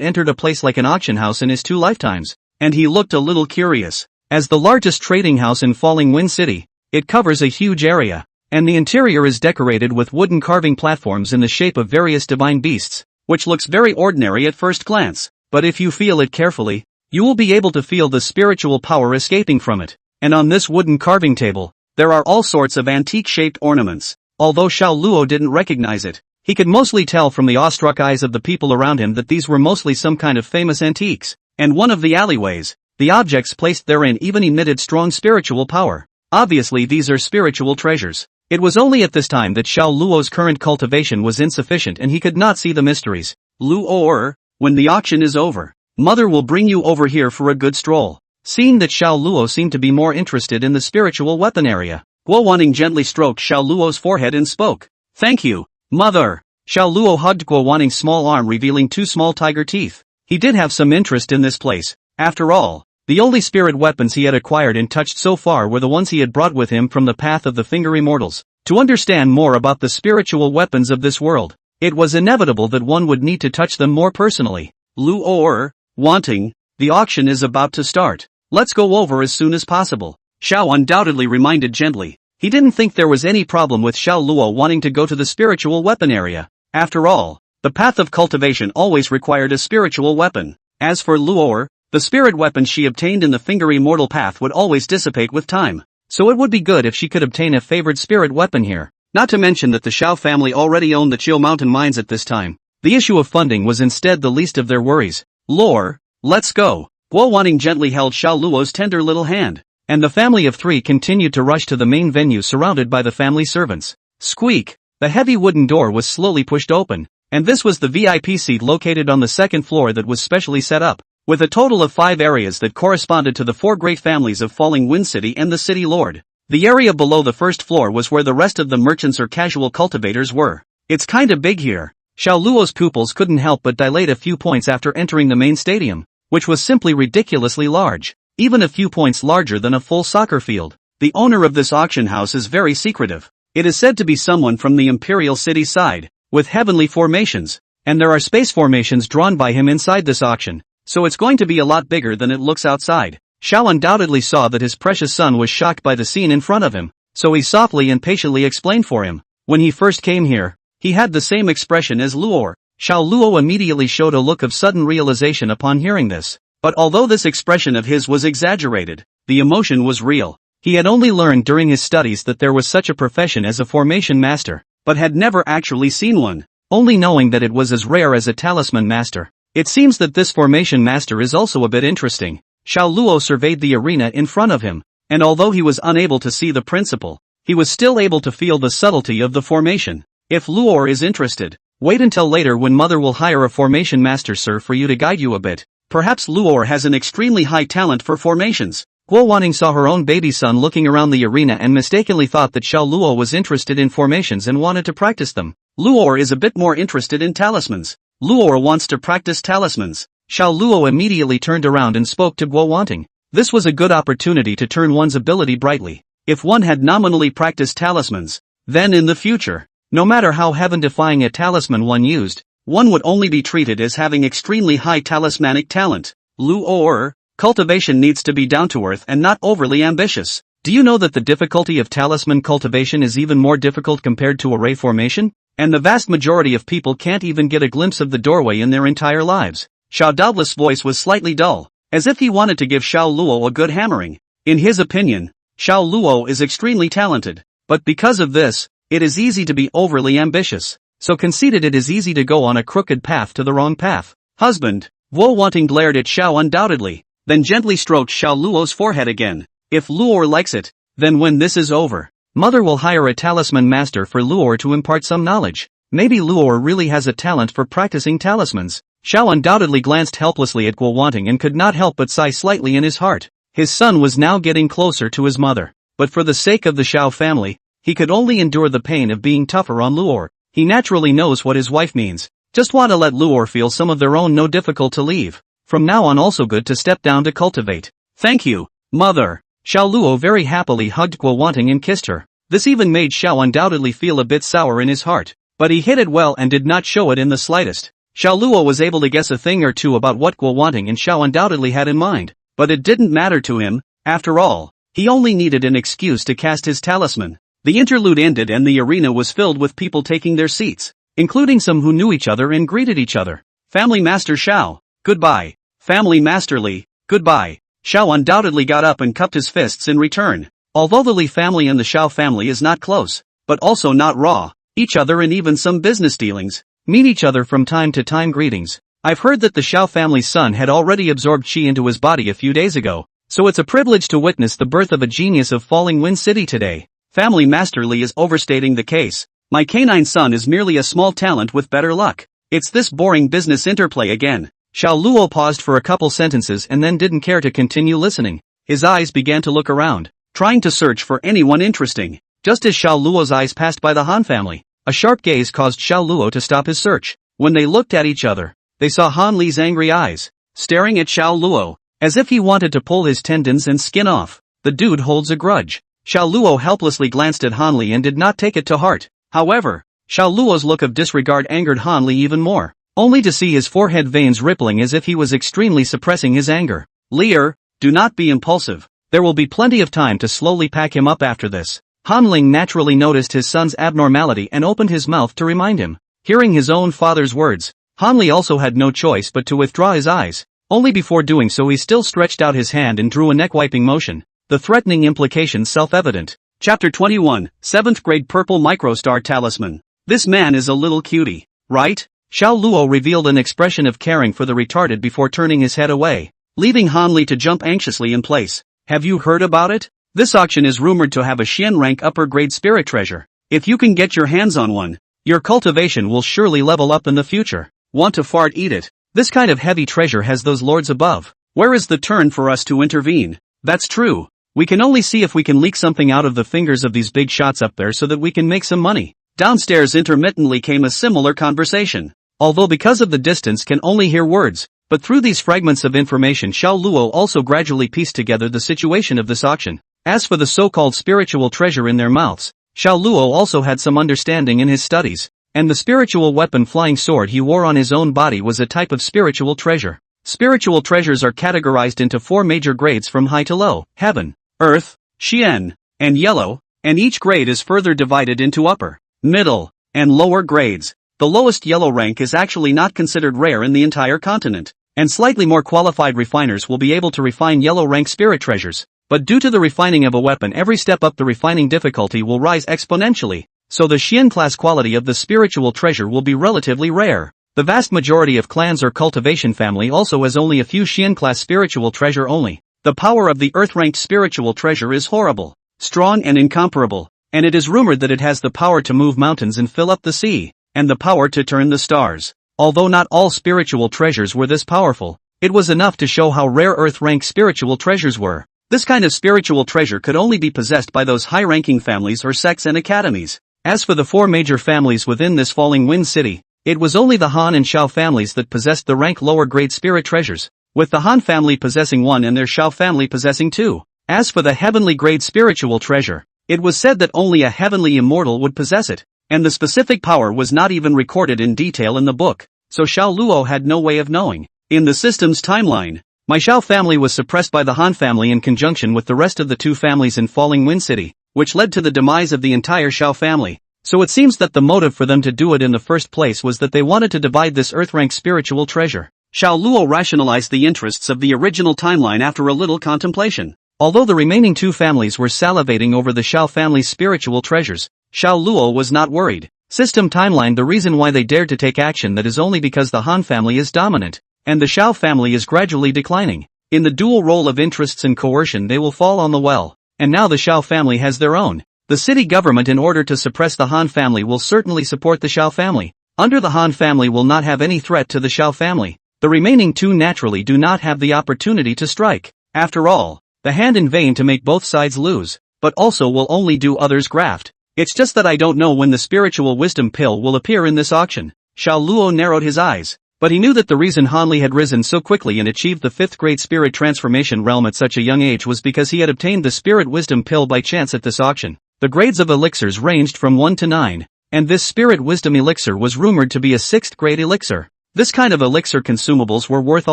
entered a place like an auction house in his 2 lifetimes, and he looked a little curious. As the largest trading house in Falling Wind City, it covers a huge area, and the interior is decorated with wooden carving platforms in the shape of various divine beasts, which looks very ordinary at first glance, but if you feel it carefully, you will be able to feel the spiritual power escaping from it. And on this wooden carving table, there are all sorts of antique-shaped ornaments. Although Xiao Luo didn't recognize it, he could mostly tell from the awestruck eyes of the people around him that these were mostly some kind of famous antiques. And one of the alleyways, the objects placed therein even emitted strong spiritual power. Obviously these are spiritual treasures. It was only at this time that Xiao Luo's current cultivation was insufficient and he could not see the mysteries. Luo, when the auction is over, Mother will bring you over here for a good stroll. Seeing that Xiao Luo seemed to be more interested in the spiritual weapon area, Guo Wanting gently stroked Xiao Luo's forehead and spoke. Thank you, Mother. Xiao Luo hugged Guo Wanting's small arm revealing 2 small tiger teeth. He did have some interest in this place. After all, the only spirit weapons he had acquired and touched so far were the ones he had brought with him from the path of the Finger Immortals. To understand more about the spiritual weapons of this world, it was inevitable that one would need to touch them more personally. Luo, Wanting, the auction is about to start. Let's go over as soon as possible. Xiao undoubtedly reminded gently. He didn't think there was any problem with Xiao Luo wanting to go to the spiritual weapon area. After all, the path of cultivation always required a spiritual weapon. As for Luo, the spirit weapon she obtained in the Finger Immortal path would always dissipate with time. So it would be good if she could obtain a favored spirit weapon here. Not to mention that the Xiao family already owned the Chiu Mountain mines at this time. The issue of funding was instead the least of their worries. Lore, let's go. Guo Wanting gently held Xiao Luo's tender little hand, and the family of 3 continued to rush to the main venue surrounded by the family servants. Squeak! The heavy wooden door was slowly pushed open, and this was the VIP seat located on the 2nd floor that was specially set up, with a total of 5 areas that corresponded to the 4 great families of Falling Wind City and the City Lord. The area below the 1st floor was where the rest of the merchants or casual cultivators were. It's kinda big here. Xiao Luo's pupils couldn't help but dilate a few points after entering the main stadium, which was simply ridiculously large, even a few points larger than a full soccer field. The owner of this auction house is very secretive. It is said to be someone from the Imperial City side, with heavenly formations, and there are space formations drawn by him inside this auction, so it's going to be a lot bigger than it looks outside. Xiao undoubtedly saw that his precious son was shocked by the scene in front of him, so he softly and patiently explained for him. When he first came here, he had the same expression as Luo. Xiao Luo immediately showed a look of sudden realization upon hearing this. But although this expression of his was exaggerated, the emotion was real. He had only learned during his studies that there was such a profession as a formation master, but had never actually seen one, only knowing that it was as rare as a talisman master. It seems that this formation master is also a bit interesting. Xiao Luo surveyed the arena in front of him, and although he was unable to see the principle, he was still able to feel the subtlety of the formation. If Luo is interested, wait until later when Mother will hire a formation master, sir, for you to guide you a bit. Perhaps Luo has an extremely high talent for formations. Guo Wanting saw her own baby son looking around the arena and mistakenly thought that Xiao Luo was interested in formations and wanted to practice them. Luo is a bit more interested in talismans. Luo wants to practice talismans. Xiao Luo immediately turned around and spoke to Guo Wanting. This was a good opportunity to turn one's ability brightly. If one had nominally practiced talismans, then in the future, no matter how heaven-defying a talisman one used, one would only be treated as having extremely high talismanic talent. Luo, cultivation needs to be down to earth and not overly ambitious. Do you know that the difficulty of talisman cultivation is even more difficult compared to array formation? And the vast majority of people can't even get a glimpse of the doorway in their entire lives. Xiao Dao's voice was slightly dull, as if he wanted to give Xiao Luo a good hammering. In his opinion, Xiao Luo is extremely talented, but because of this, it is easy to be overly ambitious. So conceited it is easy to go on a crooked path to the wrong path. Husband, Guo Wanting glared at Xiao undoubtedly, then gently stroked Xiao Luo's forehead again. If Luo likes it, then when this is over, Mother will hire a talisman master for Luo to impart some knowledge. Maybe Luo really has a talent for practicing talismans. Xiao undoubtedly glanced helplessly at Guowanting and could not help but sigh slightly in his heart. His son was now getting closer to his mother. But for the sake of the Xiao family, he could only endure the pain of being tougher on Luo. He naturally knows what his wife means. Just want to let Luo feel some of their own. No, difficult to leave. From now on also good to step down to cultivate. Thank you, mother. Xiao Luo very happily hugged Guowanting and kissed her. This even made Xiao undoubtedly feel a bit sour in his heart. But he hid it well and did not show it in the slightest. Xiao Luo was able to guess a thing or two about what Guowanting and Xiao undoubtedly had in mind. But it didn't matter to him. After all, he only needed an excuse to cast his talisman. The interlude ended and the arena was filled with people taking their seats, including some who knew each other and greeted each other. Family Master Xiao, goodbye. Family Master Li, goodbye. Xiao undoubtedly got up and cupped his fists in return. Although the Li family and the Xiao family is not close, but also not raw, each other and even some business dealings, meet each other from time to time. Greetings. I've heard that the Xiao family's son had already absorbed Qi into his body a few days ago, so it's a privilege to witness the birth of a genius of Falling Wind City today. Family Master Li is overstating the case. My canine son is merely a small talent with better luck. It's this boring business interplay again. Xiao Luo paused for a couple sentences and then didn't care to continue listening. His eyes began to look around, trying to search for anyone interesting. Just as Xiao Luo's eyes passed by the Han family, a sharp gaze caused Xiao Luo to stop his search. When they looked at each other, they saw Han Li's angry eyes, staring at Xiao Luo, as if he wanted to pull his tendons and skin off. The dude holds a grudge. Xiao Luo helplessly glanced at Han Li and did not take it to heart. However, Xiao Luo's look of disregard angered Han Li even more, only to see his forehead veins rippling as if he was extremely suppressing his anger. Leer, do not be impulsive. There will be plenty of time to slowly pack him up after this. Han Ling naturally noticed his son's abnormality and opened his mouth to remind him. Hearing his own father's words, Han Li also had no choice but to withdraw his eyes. Only before doing so he still stretched out his hand and drew a neck-wiping motion, the threatening implications self-evident. Chapter 21, 7th Grade Purple Microstar Talisman. This man is a little cutie, right? Xiao Luo revealed an expression of caring for the retarded before turning his head away, leaving Han Li to jump anxiously in place. Have you heard about it? This auction is rumored to have a Xian rank upper grade spirit treasure. If you can get your hands on one, your cultivation will surely level up in the future. Want to fart, eat it. This kind of heavy treasure has those lords above. Where is the turn for us to intervene? That's true. We can only see if we can leak something out of the fingers of these big shots up there so that we can make some money. Downstairs intermittently came a similar conversation. Although because of the distance can only hear words, but through these fragments of information Xiao Luo also gradually pieced together the situation of this auction. As for the so-called spiritual treasure in their mouths, Xiao Luo also had some understanding in his studies, and the spiritual weapon flying sword he wore on his own body was a type of spiritual treasure. Spiritual treasures are categorized into 4 major grades from high to low: heaven, earth, Xian, and yellow, and each grade is further divided into upper, middle, and lower grades. The lowest yellow rank is actually not considered rare in the entire continent, and slightly more qualified refiners will be able to refine yellow rank spirit treasures. But due to the refining of a weapon, every step up the refining difficulty will rise exponentially, so the Xian class quality of the spiritual treasure will be relatively rare. The vast majority of clans or cultivation family also has only a few Xian class spiritual treasure only. The power of the earth-ranked spiritual treasure is horrible, strong and incomparable, and it is rumored that it has the power to move mountains and fill up the sea, and the power to turn the stars. Although not all spiritual treasures were this powerful, it was enough to show how rare earth-ranked spiritual treasures were. This kind of spiritual treasure could only be possessed by those high-ranking families or sects and academies. As for the 4 major families within this Falling Wind City, it was only the Han and Xiao families that possessed the rank lower-grade spirit treasures, with the Han family possessing 1 and their Xiao family possessing 2. As for the heavenly grade spiritual treasure, it was said that only a heavenly immortal would possess it, and the specific power was not even recorded in detail in the book, so Xiao Luo had no way of knowing. In the system's timeline, my Xiao family was suppressed by the Han family in conjunction with the rest of the 2 families in Falling Wind City, which led to the demise of the entire Xiao family. So it seems that the motive for them to do it in the first place was that they wanted to divide this earth-ranked spiritual treasure. Xiao Luo rationalized the interests of the original timeline after a little contemplation. Although the remaining 2 families were salivating over the Xiao family's spiritual treasures, Xiao Luo was not worried. System timeline: the reason why they dared to take action that is only because the Han family is dominant, and the Xiao family is gradually declining. In the dual role of interests and coercion they will fall on the well, and now the Xiao family has their own. The city government, in order to suppress the Han family, will certainly support the Shao family. Under the Han family will not have any threat to the Shao family. The remaining two naturally do not have the opportunity to strike. After all, the hand in vain to make both sides lose, but also will only do others graft. It's just that I don't know when the spiritual wisdom pill will appear in this auction. Xiao Luo narrowed his eyes, but he knew that the reason Han Li had risen so quickly and achieved the 5th grade spirit transformation realm at such a young age was because he had obtained the spirit wisdom pill by chance at this auction. The grades of elixirs ranged from 1 to 9, and this spirit wisdom elixir was rumored to be a 6th grade elixir. This kind of elixir consumables were worth a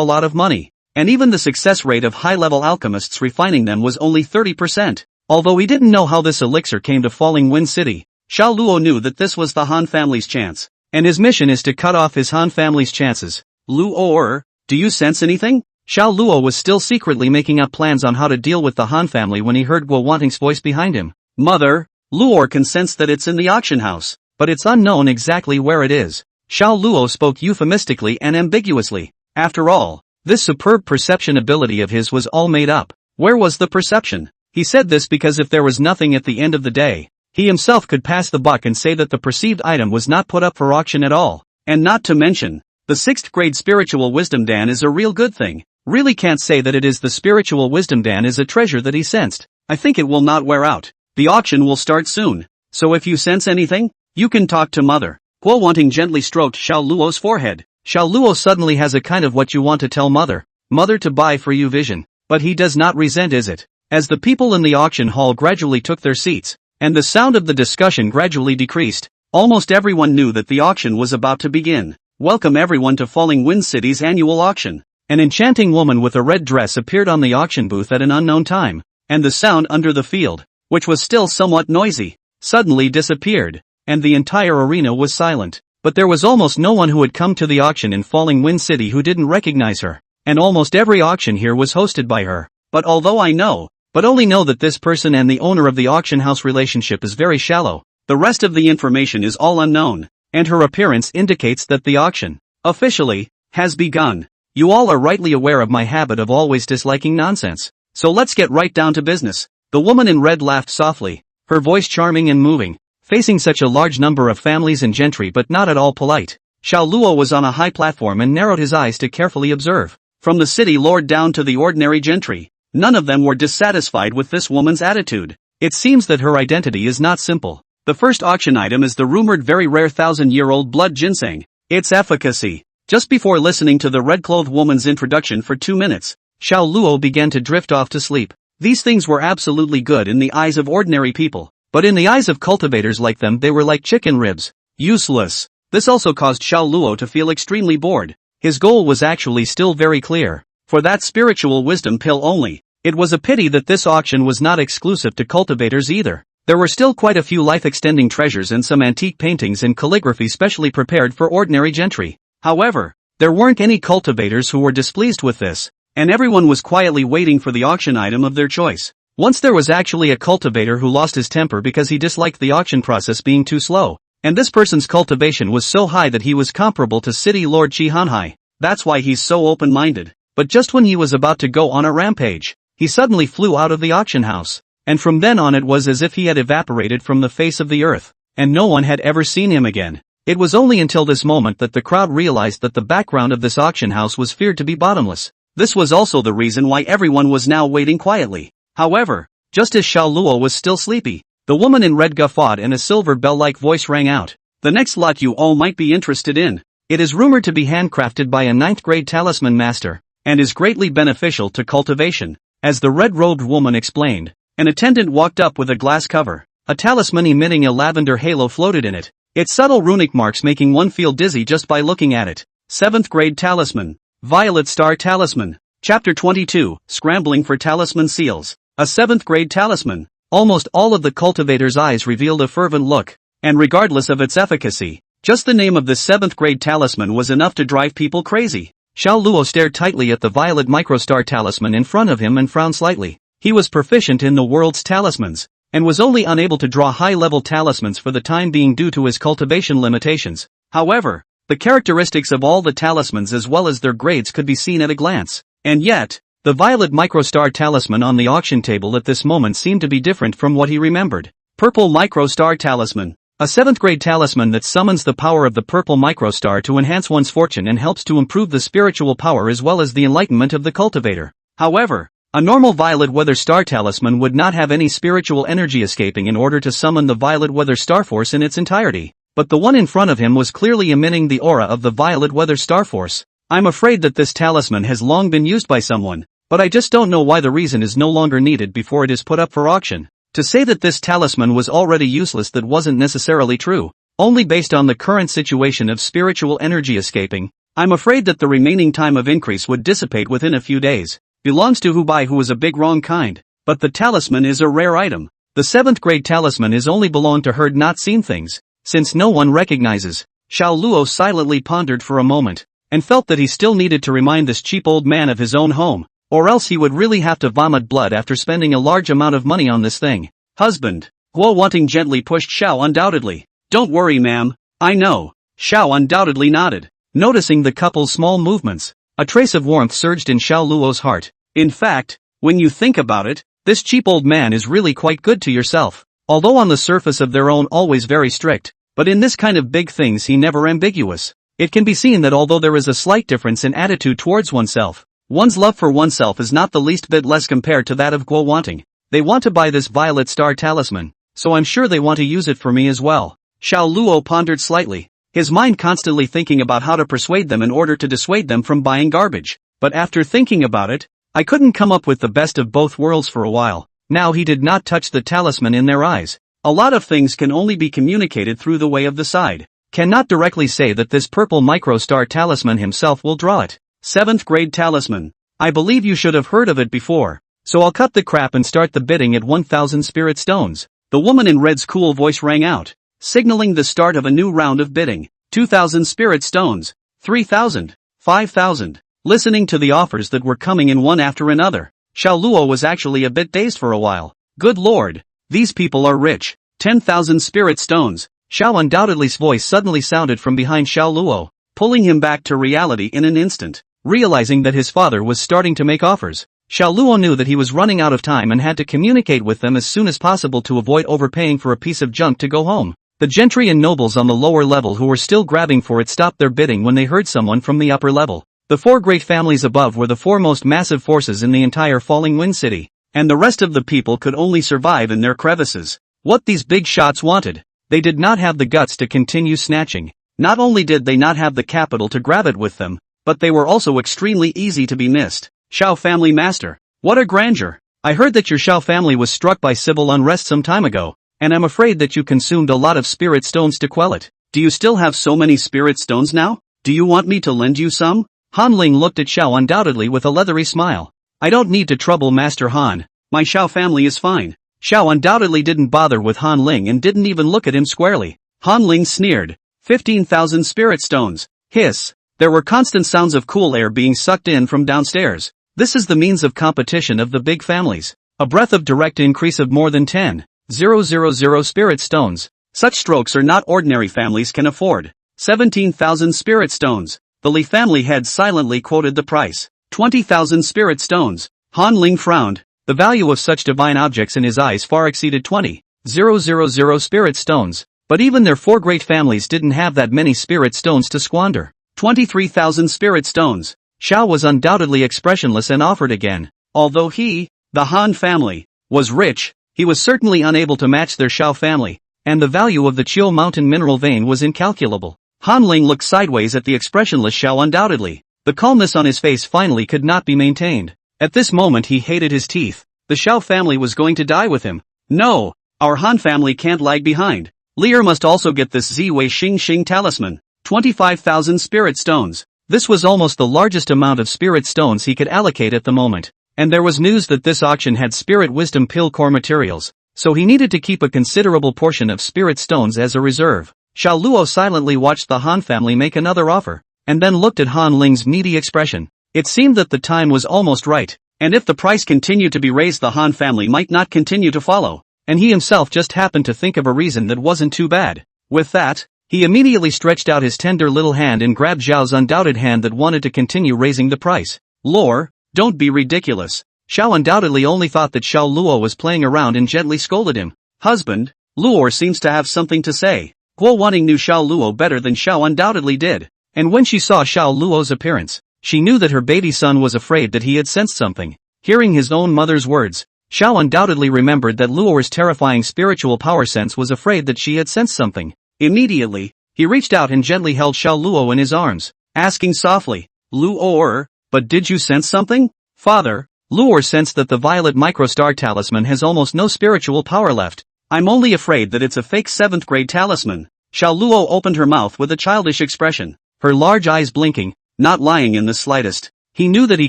lot of money, and even the success rate of high-level alchemists refining them was only 30%. Although he didn't know how this elixir came to Falling Wind City, Xiao Luo knew that this was the Han family's chance, and his mission is to cut off his Han family's chances. Luo, do you sense anything? Xiao Luo was still secretly making up plans on how to deal with the Han family when he heard Guo Wanting's voice behind him. Mother, Luo can sense that it's in the auction house, but it's unknown exactly where it is. Xiao Luo spoke euphemistically and ambiguously. After all, this superb perception ability of his was all made up. Where was the perception? He said this because if there was nothing at the end of the day, he himself could pass the buck and say that the perceived item was not put up for auction at all. And not to mention, the 6th grade spiritual wisdom Dan is a real good thing. Really can't say that it is the spiritual wisdom Dan is a treasure that he sensed. I think it will not wear out. The auction will start soon, so if you sense anything, you can talk to Mother. Guo Wanting gently stroked Xiao Luo's forehead. Xiao Luo suddenly has a kind of what you want to tell Mother to buy for you vision, but he does not resent, is it? As the people in the auction hall gradually took their seats, and the sound of the discussion gradually decreased, almost everyone knew that the auction was about to begin. Welcome everyone to Falling Wind City's annual auction. An enchanting woman with a red dress appeared on the auction booth at an unknown time, and the sound under the field, which was still somewhat noisy, suddenly disappeared, and the entire arena was silent. But there was almost no one who had come to the auction in Falling Wind City who didn't recognize her, and almost every auction here was hosted by her. But although I only know that this person and the owner of the auction house relationship is very shallow, the rest of the information is all unknown, and her appearance indicates that the auction, officially, has begun. You all are rightly aware of my habit of always disliking nonsense, so let's get right down to business. The woman in red laughed softly, her voice charming and moving, facing such a large number of families and gentry but not at all polite. Xiao Luo was on a high platform and narrowed his eyes to carefully observe. From the city lord down to the ordinary gentry, none of them were dissatisfied with this woman's attitude. It seems that her identity is not simple. The first auction item is the rumored very rare 1,000-year-old blood ginseng. Its efficacy. Just before listening to the red-clothed woman's introduction for 2 minutes, Xiao Luo began to drift off to sleep. These things were absolutely good in the eyes of ordinary people, but in the eyes of cultivators like them they were like chicken ribs. Useless. This also caused Xiao Luo to feel extremely bored. His goal was actually still very clear. For that spiritual wisdom pill only. It was a pity that this auction was not exclusive to cultivators either. There were still quite a few life-extending treasures and some antique paintings and calligraphy specially prepared for ordinary gentry. However, there weren't any cultivators who were displeased with this, and everyone was quietly waiting for the auction item of their choice. Once there was actually a cultivator who lost his temper because he disliked the auction process being too slow, and this person's cultivation was so high that he was comparable to City Lord Qi Hanhai. That's why he's so open-minded. But just when he was about to go on a rampage, he suddenly flew out of the auction house, and from then on it was as if he had evaporated from the face of the earth, and no one had ever seen him again. It was only until this moment that the crowd realized that the background of this auction house was feared to be bottomless. This was also the reason why everyone was now waiting quietly. However, just as Xiao Luo was still sleepy, the woman in red guffawed and a silver bell-like voice rang out. The next lot you all might be interested in. It is rumored to be handcrafted by a 9th grade talisman master, and is greatly beneficial to cultivation. As the red-robed woman explained, an attendant walked up with a glass cover. A talisman emitting a lavender halo floated in it, its subtle runic marks making one feel dizzy just by looking at it. 7th grade talisman. Violet Star Talisman. Chapter 22, Scrambling for Talisman Seals. A 7th grade talisman. Almost all of the cultivator's eyes revealed a fervent look, and regardless of its efficacy, just the name of the 7th grade talisman was enough to drive people crazy. Xiao Luo stared tightly at the violet microstar talisman in front of him and frowned slightly. He was proficient in the world's talismans, and was only unable to draw high-level talismans for the time being due to his cultivation limitations. However, the characteristics of all the talismans as well as their grades could be seen at a glance. And yet, the violet microstar talisman on the auction table at this moment seemed to be different from what he remembered. Purple Microstar Talisman. A 7th grade talisman that summons the power of the purple microstar to enhance one's fortune and helps to improve the spiritual power as well as the enlightenment of the cultivator. However, a normal violet weather star talisman would not have any spiritual energy escaping in order to summon the violet weather star force in its entirety. But the one in front of him was clearly emitting the aura of the violet weather star force. I'm afraid that this talisman has long been used by someone, but I just don't know why the reason is no longer needed before it is put up for auction. To say that this talisman was already useless, that wasn't necessarily true, only based on the current situation of spiritual energy escaping. I'm afraid that the remaining time of increase would dissipate within a few days. Belongs to who is a big wrong kind, but the talisman is a rare item. The 7th grade talisman is only belong to heard not seen things, since no one recognizes. Xiao Luo silently pondered for a moment, and felt that he still needed to remind this cheap old man of his own home, or else he would really have to vomit blood after spending a large amount of money on this thing. Husband. Guo Wanting gently pushed Xiao. Undoubtedly. Don't worry, ma'am. I know. Xiao undoubtedly nodded. Noticing the couple's small movements, a trace of warmth surged in Xiao Luo's heart. In fact, when you think about it, this cheap old man is really quite good to yourself. Although on the surface of their own always very strict, but in this kind of big things he never ambiguous. It can be seen that although there is a slight difference in attitude towards oneself, one's love for oneself is not the least bit less compared to that of Guo Wanting. They want to buy this violet star talisman, so I'm sure they want to use it for me as well. Xiao Luo pondered slightly, his mind constantly thinking about how to persuade them in order to dissuade them from buying garbage. But after thinking about it, I couldn't come up with the best of both worlds for a while. Now he did not touch the talisman in their eyes. A lot of things can only be communicated through the way of the side. Cannot directly say that this purple microstar talisman himself will draw it. 7th grade talisman. I believe you should have heard of it before, so I'll cut the crap and start the bidding at 1,000 spirit stones. The woman in red's cool voice rang out, signaling the start of a new round of bidding. 2,000 spirit stones, 3,000, 5,000. Listening to the offers that were coming in one after another, Xiao Luo was actually a bit dazed for a while. Good lord, these people are rich. 10,000 spirit stones. Xiao Undoubtedly's voice suddenly sounded from behind Xiao Luo, pulling him back to reality in an instant. Realizing that his father was starting to make offers, Xiao Luo knew that he was running out of time and had to communicate with them as soon as possible to avoid overpaying for a piece of junk to go home. The gentry and nobles on the lower level who were still grabbing for it stopped their bidding when they heard someone from the upper level. The 4 great families above were the 4 most massive forces in the entire Falling Wind City, and the rest of the people could only survive in their crevices. What these big shots wanted, they did not have the guts to continue snatching. Not only did they not have the capital to grab it with them, but they were also extremely easy to be missed. Xiao family master. What a grandeur. I heard that your Xiao family was struck by civil unrest some time ago, and I'm afraid that you consumed a lot of spirit stones to quell it. Do you still have so many spirit stones now? Do you want me to lend you some? Han Ling looked at Xiao Undoubtedly with a leathery smile. I don't need to trouble Master Han. My Xiao family is fine. Xiao Undoubtedly didn't bother with Han Ling and didn't even look at him squarely. Han Ling sneered. 15,000 spirit stones. Hiss. There were constant sounds of cool air being sucked in from downstairs. This is the means of competition of the big families. A breath of direct increase of more than 10,000 spirit stones. Such strokes are not ordinary families can afford. 17,000 spirit stones. The Li family head silently quoted the price. 20,000 spirit stones. Han Ling frowned. The value of such divine objects in his eyes far exceeded 20,000 spirit stones. But even their 4 great families didn't have that many spirit stones to squander. 23,000 spirit stones. Xiao was undoubtedly expressionless and offered again. Although he, the Han family, was rich, he was certainly unable to match their Xiao family, and the value of the Chiu Mountain mineral vein was incalculable. Han Ling looked sideways at the expressionless Xiao Undoubtedly. The calmness on his face finally could not be maintained. At this moment he hated his teeth. The Xiao family was going to die with him. No, our Han family can't lag behind. Lear must also get this Ziwei Xing talisman. 25,000 spirit stones. This was almost the largest amount of spirit stones he could allocate at the moment. And there was news that this auction had spirit wisdom pill core materials, so he needed to keep a considerable portion of spirit stones as a reserve. Xiao Luo silently watched the Han family make another offer, and then looked at Han Ling's needy expression. It seemed that the time was almost right, and if the price continued to be raised the Han family might not continue to follow, and he himself just happened to think of a reason that wasn't too bad. With that, he immediately stretched out his tender little hand and grabbed Zhao's undoubted hand that wanted to continue raising the price. Lore, don't be ridiculous. Xiao undoubtedly only thought that Xiao Luo was playing around and gently scolded him. Husband, Luo seems to have something to say. Guo Wanting knew Xiao Luo better than Xiao undoubtedly did. And when she saw Xiao Luo's appearance, she knew that her baby son was afraid that he had sensed something. Hearing his own mother's words, Xiao undoubtedly remembered that Luo's terrifying spiritual power sense was afraid that she had sensed something. Immediately, he reached out and gently held Xiao Luo in his arms, asking softly, Luo, but did you sense something? Father, Luo sensed that the violet microstar talisman has almost no spiritual power left. I'm only afraid that it's a fake 7th grade talisman. Xiao Luo opened her mouth with a childish expression, her large eyes blinking, not lying in the slightest. He knew that he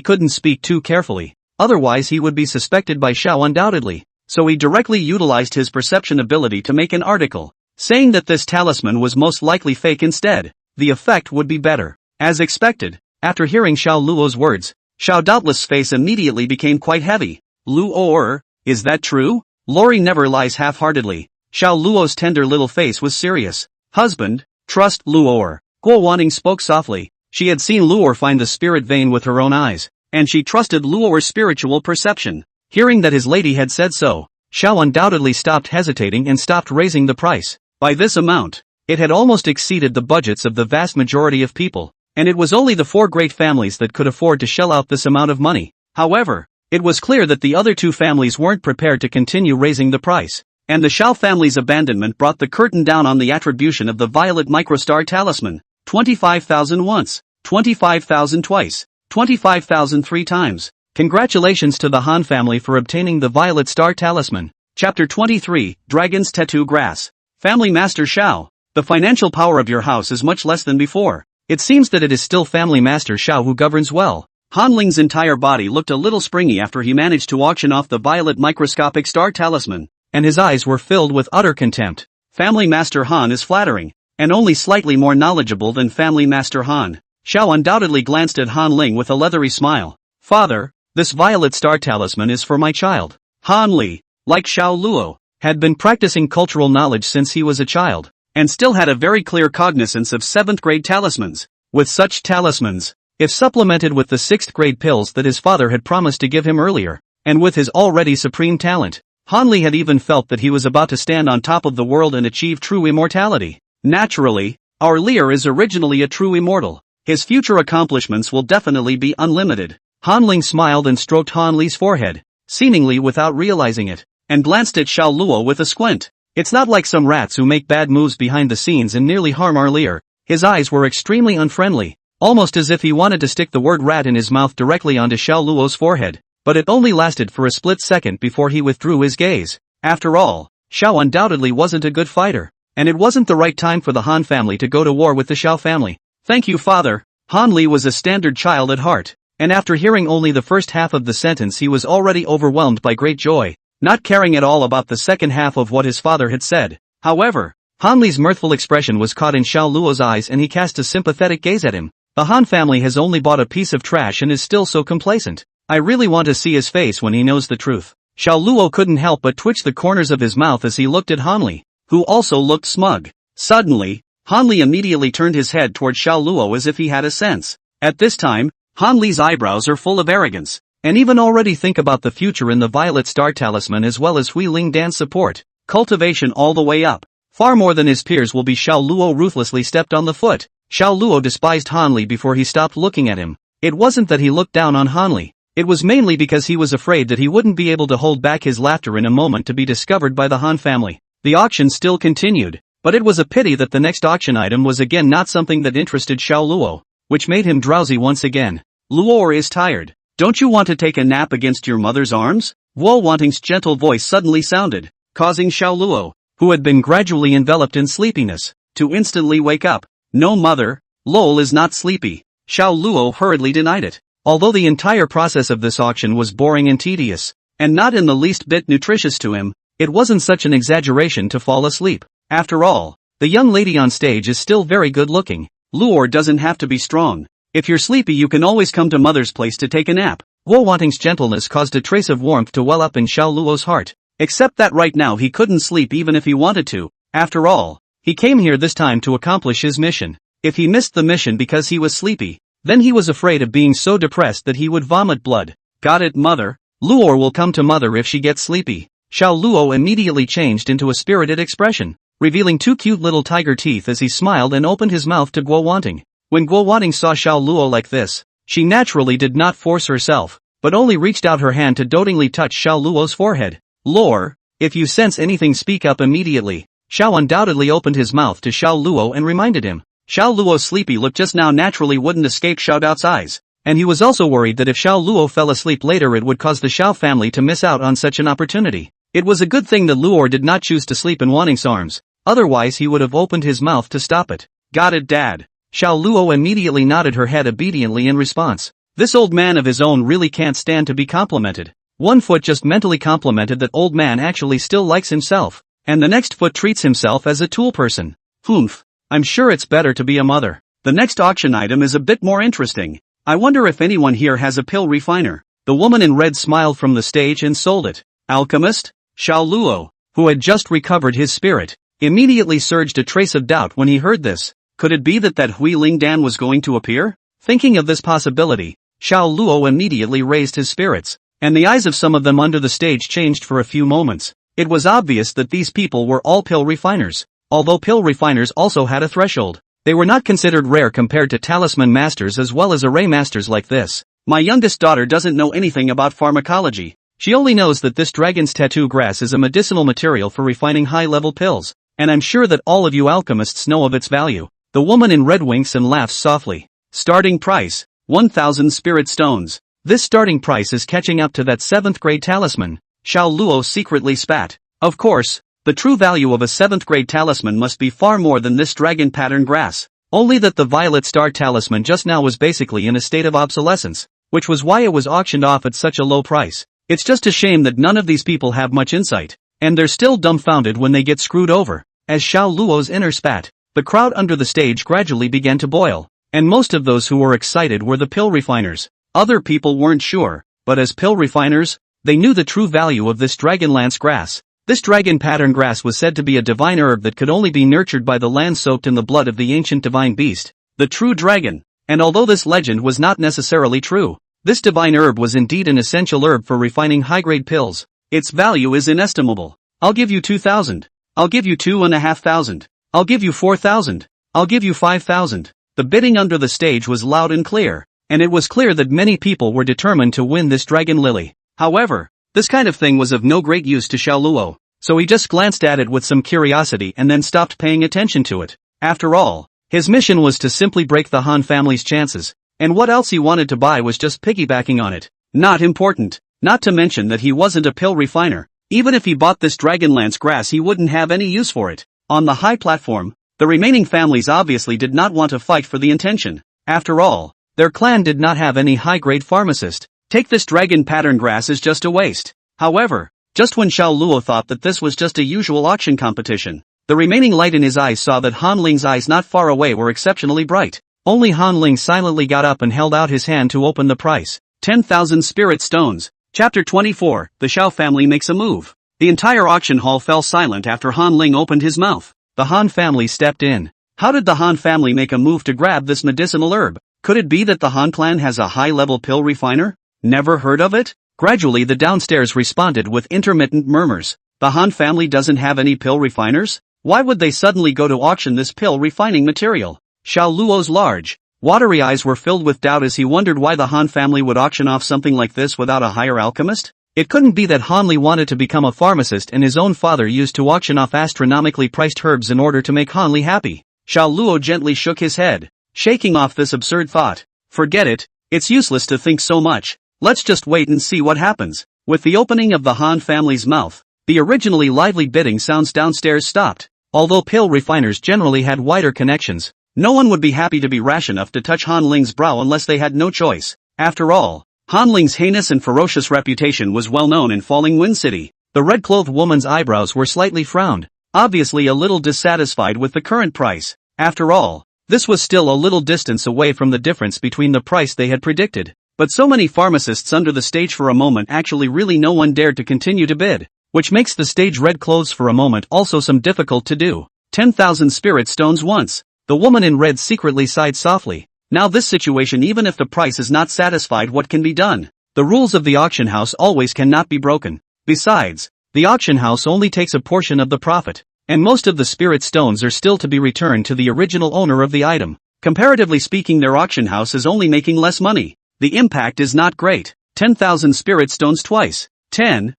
couldn't speak too carefully, otherwise he would be suspected by Xiao undoubtedly, so he directly utilized his perception ability to make an article, saying that this talisman was most likely fake instead. The effect would be better. As expected, after hearing Xiao Luo's words, Xiao Doubtless' face immediately became quite heavy. Luo, is that true? Lori never lies half-heartedly. Xiao Luo's tender little face was serious. Husband, trust Luo. Guo Wanting spoke softly. She had seen Luo find the spirit vein with her own eyes, and she trusted Luo's spiritual perception. Hearing that his lady had said so, Xiao undoubtedly stopped hesitating and stopped raising the price. By this amount, it had almost exceeded the budgets of the vast majority of people, and it was only the 4 great families that could afford to shell out this amount of money. However, it was clear that the other 2 families weren't prepared to continue raising the price, and the Xiao family's abandonment brought the curtain down on the attribution of the violet microstar talisman. 25,000 once, 25,000 twice, 25,000 3 times. Congratulations to the Han family for obtaining the violet star talisman. Chapter 23, Dragon's Tattoo Grass. Family Master Xiao, the financial power of your house is much less than before. It seems that it is still Family Master Xiao who governs well. Han Ling's entire body looked a little springy after he managed to auction off the violet microscopic star talisman, and his eyes were filled with utter contempt. Family Master Han is flattering, and only slightly more knowledgeable than Family Master Han. Xiao undoubtedly glanced at Han Ling with a leathery smile. Father, this violet star talisman is for my child. Han Li, like Xiao Luo, had been practicing cultural knowledge since he was a child, and still had a very clear cognizance of 7th grade talismans. With such talismans, if supplemented with the 6th grade pills that his father had promised to give him earlier, and with his already supreme talent, Han Li had even felt that he was about to stand on top of the world and achieve true immortality. Naturally, our Lear is originally a true immortal. His future accomplishments will definitely be unlimited. Han Ling smiled and stroked Han Li's forehead, seemingly without realizing it, and glanced at Xiao Luo with a squint. It's not like some rats who make bad moves behind the scenes and nearly harm our Lear. His eyes were extremely unfriendly, almost as if he wanted to stick the word rat in his mouth directly onto Xiao Luo's forehead, but it only lasted for a split second before he withdrew his gaze. After all, Xiao undoubtedly wasn't a good fighter, and it wasn't the right time for the Han family to go to war with the Xiao family. Thank you, father. Han Li was a standard child at heart, and after hearing only the first half of the sentence he was already overwhelmed by great joy, not caring at all about the second half of what his father had said. However, Han Li's mirthful expression was caught in Xiao Luo's eyes and he cast a sympathetic gaze at him. The Han family has only bought a piece of trash and is still so complacent. I really want to see his face when he knows the truth. Xiao Luo couldn't help but twitch the corners of his mouth as he looked at Han Li, who also looked smug. Suddenly, Han Li immediately turned his head toward Xiao Luo as if he had a sense. At this time, Han Li's eyebrows are full of arrogance, and even already think about the future in the Violet Star Talisman as well as Hui Ling Dan's support. Cultivation all the way up. Far more than his peers will be. Xiao Luo ruthlessly stepped on the foot. Xiao Luo despised Han Li before he stopped looking at him. It wasn't that he looked down on Han Li. It was mainly because he was afraid that he wouldn't be able to hold back his laughter in a moment to be discovered by the Han family. The auction still continued, but it was a pity that the next auction item was again not something that interested Xiao Luo, which made him drowsy once again. Luo is tired. Don't you want to take a nap against your mother's arms? Guo Wanting's gentle voice suddenly sounded, causing Xiao Luo, who had been gradually enveloped in sleepiness, to instantly wake up. No, mother, Lol is not sleepy. Xiao Luo hurriedly denied it. Although the entire process of this auction was boring and tedious, and not in the least bit nutritious to him, it wasn't such an exaggeration to fall asleep. After all, the young lady on stage is still very good looking. Luo doesn't have to be strong. If you're sleepy you can always come to mother's place to take a nap. Guo Wanting's gentleness caused a trace of warmth to well up in Xiao Luo's heart. Except that right now he couldn't sleep even if he wanted to. After all, he came here this time to accomplish his mission. If he missed the mission because he was sleepy, then he was afraid of being so depressed that he would vomit blood. Got it, mother? Luo will come to mother if she gets sleepy. Xiao Luo immediately changed into a spirited expression, revealing two cute little tiger teeth as he smiled and opened his mouth to Guo Wanting. When Guo Wanting saw Xiao Luo like this, she naturally did not force herself, but only reached out her hand to dotingly touch Xiao Luo's forehead. Lore, if you sense anything, speak up immediately. Xiao undoubtedly opened his mouth to Xiao Luo and reminded him. Xiao Luo's sleepy look just now naturally wouldn't escape Xiao Dao's eyes, and he was also worried that if Xiao Luo fell asleep later it would cause the Xiao family to miss out on such an opportunity. It was a good thing that Luo did not choose to sleep in Wanting's arms, otherwise he would have opened his mouth to stop it. Got it, Dad. Xiao Luo immediately nodded her head obediently in response. This old man of his own really can't stand to be complimented. One foot just mentally complimented that old man actually still likes himself, and the next foot treats himself as a tool person. Humph. I'm sure it's better to be a mother. The next auction item is a bit more interesting. I wonder if anyone here has a pill refiner. The woman in red smiled from the stage and sold it. Alchemist? Xiao Luo, who had just recovered his spirit, immediately surged a trace of doubt when he heard this. Could it be that Hui Ling Dan was going to appear? Thinking of this possibility, Xiao Luo immediately raised his spirits, and the eyes of some of them under the stage changed for a few moments. It was obvious that these people were all pill refiners. Although pill refiners also had a threshold, they were not considered rare compared to talisman masters as well as array masters like this. My youngest daughter doesn't know anything about pharmacology. She only knows that this dragon's tattoo grass is a medicinal material for refining high-level pills, and I'm sure that all of you alchemists know of its value. The woman in red winks and laughs softly. Starting price, 1,000 spirit stones. This starting price is catching up to that 7th grade talisman. Xiao Luo secretly spat. Of course, the true value of a 7th grade talisman must be far more than this dragon pattern grass. Only that the violet star talisman just now was basically in a state of obsolescence, which was why it was auctioned off at such a low price. It's just a shame that none of these people have much insight, and they're still dumbfounded when they get screwed over. As Xiao Luo's inner spat, the crowd under the stage gradually began to boil, and most of those who were excited were the pill refiners. Other people weren't sure, but as pill refiners, they knew the true value of this dragonlance grass. This dragon pattern grass was said to be a divine herb that could only be nurtured by the land soaked in the blood of the ancient divine beast, the true dragon. And although this legend was not necessarily true, this divine herb was indeed an essential herb for refining high-grade pills. Its value is inestimable. I'll give you 2,000. I'll give you 2,500. I'll give you 4,000. I'll give you 5,000. The bidding under the stage was loud and clear, and it was clear that many people were determined to win this dragon lily. However, this kind of thing was of no great use to Xiao Luo, so he just glanced at it with some curiosity and then stopped paying attention to it. After all, his mission was to simply break the Han family's chances, and what else he wanted to buy was just piggybacking on it. Not important, not to mention that he wasn't a pill refiner. Even if he bought this dragonlance grass he wouldn't have any use for it. On the high platform, the remaining families obviously did not want to fight for the intention. After all, their clan did not have any high-grade pharmacist. Take this dragon pattern grass is just a waste. However, just when Xiao Luo thought that this was just a usual auction competition, the remaining light in his eyes saw that Han Ling's eyes not far away were exceptionally bright. Only Han Ling silently got up and held out his hand to open the price. 10,000 spirit stones. Chapter 24, The Xiao family makes a move. The entire auction hall fell silent after Han Ling opened his mouth. The Han family stepped in. How did the Han family make a move to grab this medicinal herb? Could it be that the Han clan has a high-level pill refiner? Never heard of it? Gradually the downstairs responded with intermittent murmurs. The Han family doesn't have any pill refiners? Why would they suddenly go to auction this pill refining material? Xiao Luo's large, watery eyes were filled with doubt as he wondered why the Han family would auction off something like this without a higher alchemist. It couldn't be that Han Li wanted to become a pharmacist and his own father used to auction off astronomically priced herbs in order to make Han Li happy. Xiao Luo gently shook his head, shaking off this absurd thought. Forget it, it's useless to think so much. Let's just wait and see what happens. With the opening of the Han family's mouth, the originally lively bidding sounds downstairs stopped. Although pill refiners generally had wider connections, no one would be happy to be rash enough to touch Han Ling's brow unless they had no choice. After all, Han Ling's heinous and ferocious reputation was well known in Falling Wind City. The red-clothed woman's eyebrows were slightly frowned, obviously a little dissatisfied with the current price. After all, this was still a little distance away from the difference between the price they had predicted. But so many pharmacists under the stage for a moment actually really no one dared to continue to bid, which makes the stage red clothes for a moment also some difficult to do. 10,000 spirit stones once. The woman in red secretly sighed softly. Now this situation, even if the price is not satisfied, what can be done? The rules of the auction house always cannot be broken. Besides, the auction house only takes a portion of the profit, and most of the spirit stones are still to be returned to the original owner of the item. Comparatively speaking, their auction house is only making less money. The impact is not great. 10,000 spirit stones twice. 10,000.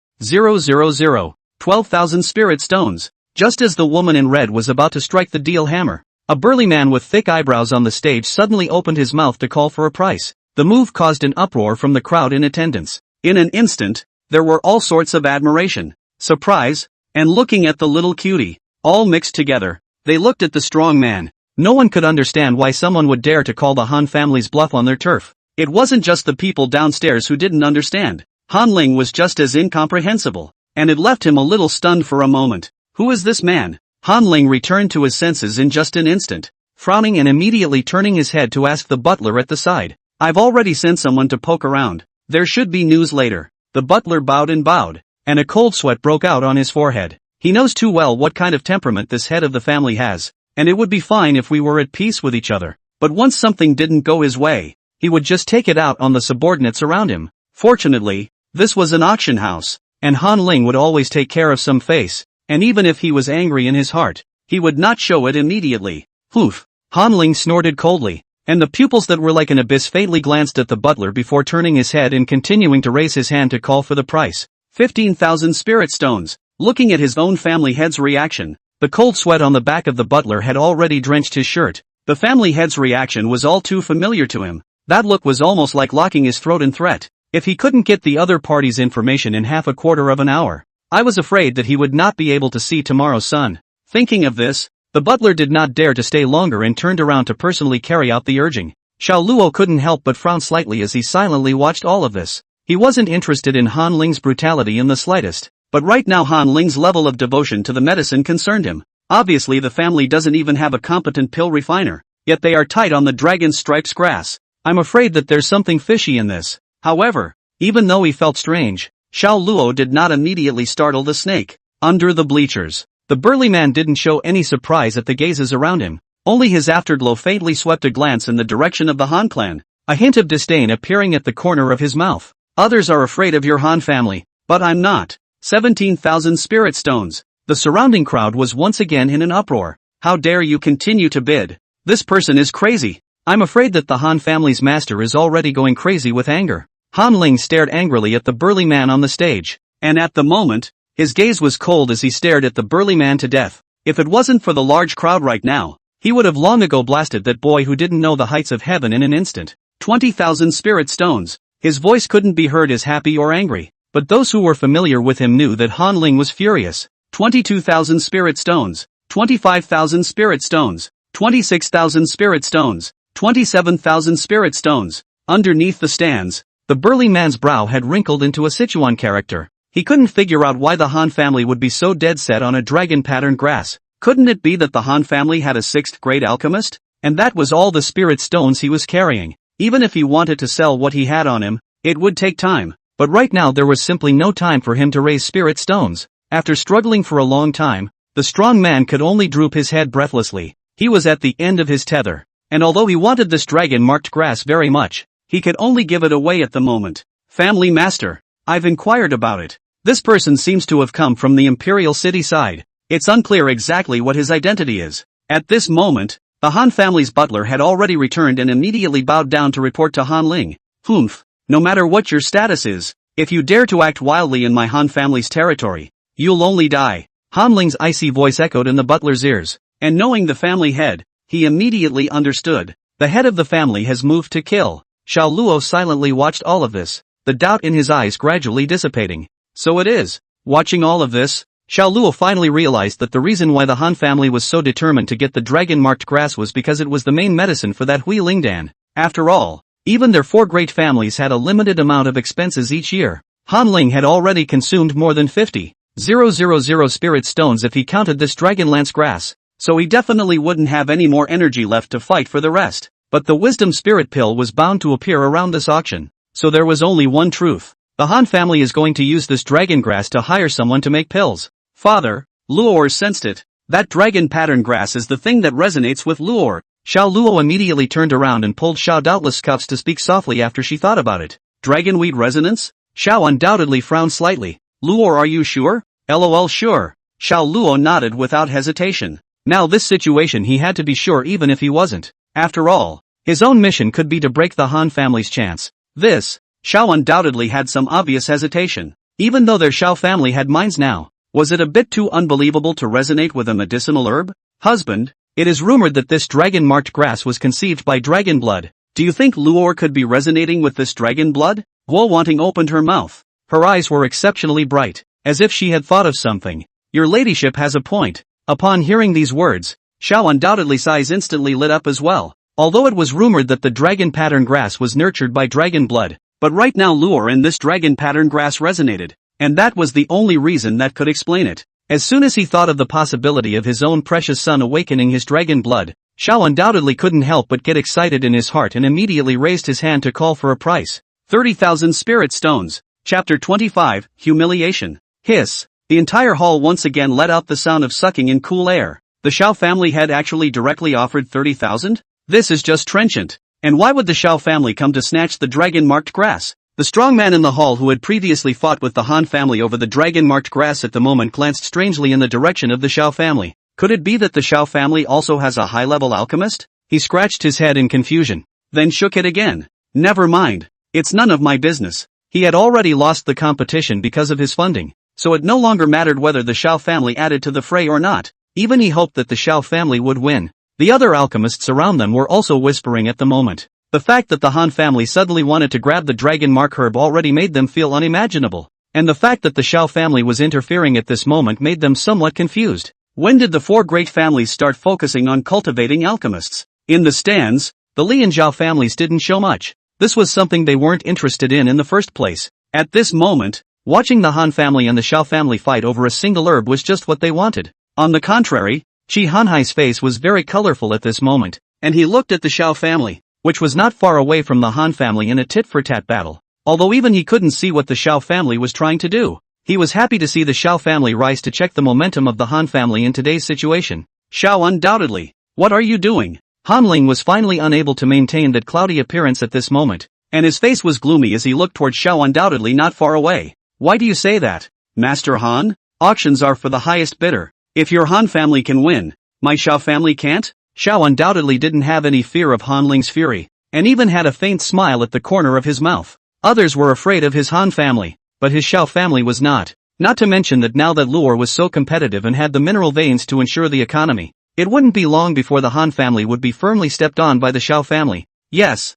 12,000 spirit stones. Just as the woman in red was about to strike the deal hammer, a burly man with thick eyebrows on the stage suddenly opened his mouth to call for a price. The move caused an uproar from the crowd in attendance. In an instant, there were all sorts of admiration, surprise, and looking at the little cutie, all mixed together. They looked at the strong man. No one could understand why someone would dare to call the Han family's bluff on their turf. It wasn't just the people downstairs who didn't understand. Han Ling was just as incomprehensible, and it left him a little stunned for a moment. Who is this man? Han Ling returned to his senses in just an instant, frowning and immediately turning his head to ask the butler at the side. I've already sent someone to poke around. There should be news later. The butler bowed, and a cold sweat broke out on his forehead. He knows too well what kind of temperament this head of the family has, and it would be fine if we were at peace with each other. But once something didn't go his way, he would just take it out on the subordinates around him. Fortunately, this was an auction house, and Han Ling would always take care of some face, and even if he was angry in his heart, he would not show it immediately. Poof! Han Ling snorted coldly, and the pupils that were like an abyss faintly glanced at the butler before turning his head and continuing to raise his hand to call for the price. 15,000 spirit stones. Looking at his own family head's reaction, the cold sweat on the back of the butler had already drenched his shirt. The family head's reaction was all too familiar to him. That look was almost like locking his throat in threat. If he couldn't get the other party's information in half a quarter of an hour, I was afraid that he would not be able to see tomorrow's sun. Thinking of this, the butler did not dare to stay longer and turned around to personally carry out the urging. Xiao Luo couldn't help but frown slightly as he silently watched all of this. He wasn't interested in Han Ling's brutality in the slightest. But right now Han Ling's level of devotion to the medicine concerned him. Obviously the family doesn't even have a competent pill refiner, yet they are tight on the dragon stripes grass. I'm afraid that there's something fishy in this. However, even though he felt strange, Xiao Luo did not immediately startle the snake. Under the bleachers, the burly man didn't show any surprise at the gazes around him. Only his afterglow faintly swept a glance in the direction of the Han clan, a hint of disdain appearing at the corner of his mouth. Others are afraid of your Han family, but I'm not. 17,000 spirit stones. The surrounding crowd was once again in an uproar. How dare you continue to bid? This person is crazy. I'm afraid that the Han family's master is already going crazy with anger. Han Ling stared angrily at the burly man on the stage, and at the moment, his gaze was cold as he stared at the burly man to death. If it wasn't for the large crowd right now, he would have long ago blasted that boy who didn't know the heights of heaven in an instant. 20,000 spirit stones. His voice couldn't be heard as happy or angry. But those who were familiar with him knew that Han Ling was furious. 22,000 spirit stones, 25,000 spirit stones, 26,000 spirit stones, 27,000 spirit stones. Underneath the stands, the burly man's brow had wrinkled into a Sichuan character. He couldn't figure out why the Han family would be so dead set on a dragon-patterned grass. Couldn't it be that the Han family had a 6th grade alchemist? And that was all the spirit stones he was carrying. Even if he wanted to sell what he had on him, it would take time. But right now there was simply no time for him to raise spirit stones. After struggling for a long time, the strong man could only droop his head breathlessly. He was at the end of his tether, and although he wanted this dragon-marked grass very much, he could only give it away at the moment. Family master, I've inquired about it. This person seems to have come from the Imperial City side. It's unclear exactly what his identity is. At this moment, the Han family's butler had already returned and immediately bowed down to report to Han Ling. Humph. No matter what your status is, if you dare to act wildly in my Han family's territory, you'll only die. Han Ling's icy voice echoed in the butler's ears, and knowing the family head, he immediately understood. The head of the family has moved to kill. Xiao Luo silently watched all of this, the doubt in his eyes gradually dissipating. So it is. Watching all of this, Xiao Luo finally realized that the reason why the Han family was so determined to get the dragon-marked grass was because it was the main medicine for that Hui Lingdan. After all, even their 4 great families had a limited amount of expenses each year. Han Ling had already consumed more than 50,000 spirit stones if he counted this Dragonlance grass, so he definitely wouldn't have any more energy left to fight for the rest. But the wisdom spirit pill was bound to appear around this auction, so there was only one truth. The Han family is going to use this dragon grass to hire someone to make pills. Father, Luor sensed it. That dragon pattern grass is the thing that resonates with Luor. Xiao Luo immediately turned around and pulled Xiao Doubtless cuffs to speak softly after she thought about it. Dragonweed resonance? Xiao undoubtedly frowned slightly. Luor, are you sure? LOL sure. Xiao Luo nodded without hesitation. Now this situation he had to be sure even if he wasn't. After all, his own mission could be to break the Han family's chance. This, Xiao undoubtedly had some obvious hesitation. Even though their Xiao family had mines now, was it a bit too unbelievable to resonate with a medicinal herb? Husband, it is rumored that this dragon-marked grass was conceived by dragon blood. Do you think Luor could be resonating with this dragon blood? Guo Wanting opened her mouth. Her eyes were exceptionally bright, as if she had thought of something. Your ladyship has a point. Upon hearing these words, Xiao undoubtedly's eyes instantly lit up as well. Although it was rumored that the dragon pattern grass was nurtured by dragon blood, but right now Luor and this dragon pattern grass resonated, and that was the only reason that could explain it. As soon as he thought of the possibility of his own precious son awakening his dragon blood, Xiao undoubtedly couldn't help but get excited in his heart and immediately raised his hand to call for a price. 30,000 spirit stones. Chapter 25, Humiliation. Hiss. The entire hall once again let out the sound of sucking in cool air. The Xiao family had actually directly offered 30,000? This is just trenchant. And why would the Xiao family come to snatch the dragon-marked grass? The strong man in the hall who had previously fought with the Han family over the dragon-marked grass at the moment glanced strangely in the direction of the Xiao family. Could it be that the Xiao family also has a high-level alchemist? He scratched his head in confusion, then shook it again. Never mind. It's none of my business. He had already lost the competition because of his funding, so it no longer mattered whether the Xiao family added to the fray or not. Even he hoped that the Xiao family would win. The other alchemists around them were also whispering at the moment. The fact that the Han family suddenly wanted to grab the dragon mark herb already made them feel unimaginable, and the fact that the Xiao family was interfering at this moment made them somewhat confused. When did the four great families start focusing on cultivating alchemists? In the stands, the Li and Zhao families didn't show much. This was something they weren't interested in the first place. At this moment, watching the Han family and the Xiao family fight over a single herb was just what they wanted. On the contrary, Qi Hanhai's face was very colorful at this moment, and he looked at the Xiao family, which was not far away from the Han family in a tit-for-tat battle. Although even he couldn't see what the Xiao family was trying to do, he was happy to see the Xiao family rise to check the momentum of the Han family in today's situation. Xiao undoubtedly. What are you doing? Han Ling was finally unable to maintain that cloudy appearance at this moment, and his face was gloomy as he looked toward Xiao undoubtedly not far away. Why do you say that? Master Han? Auctions are for the highest bidder. If your Han family can win, my Xiao family can't? Xiao undoubtedly didn't have any fear of Han Ling's fury, and even had a faint smile at the corner of his mouth. Others were afraid of his Han family, but his Xiao family was not. Not to mention that now that Luor was so competitive and had the mineral veins to ensure the economy, it wouldn't be long before the Han family would be firmly stepped on by the Xiao family. Yes.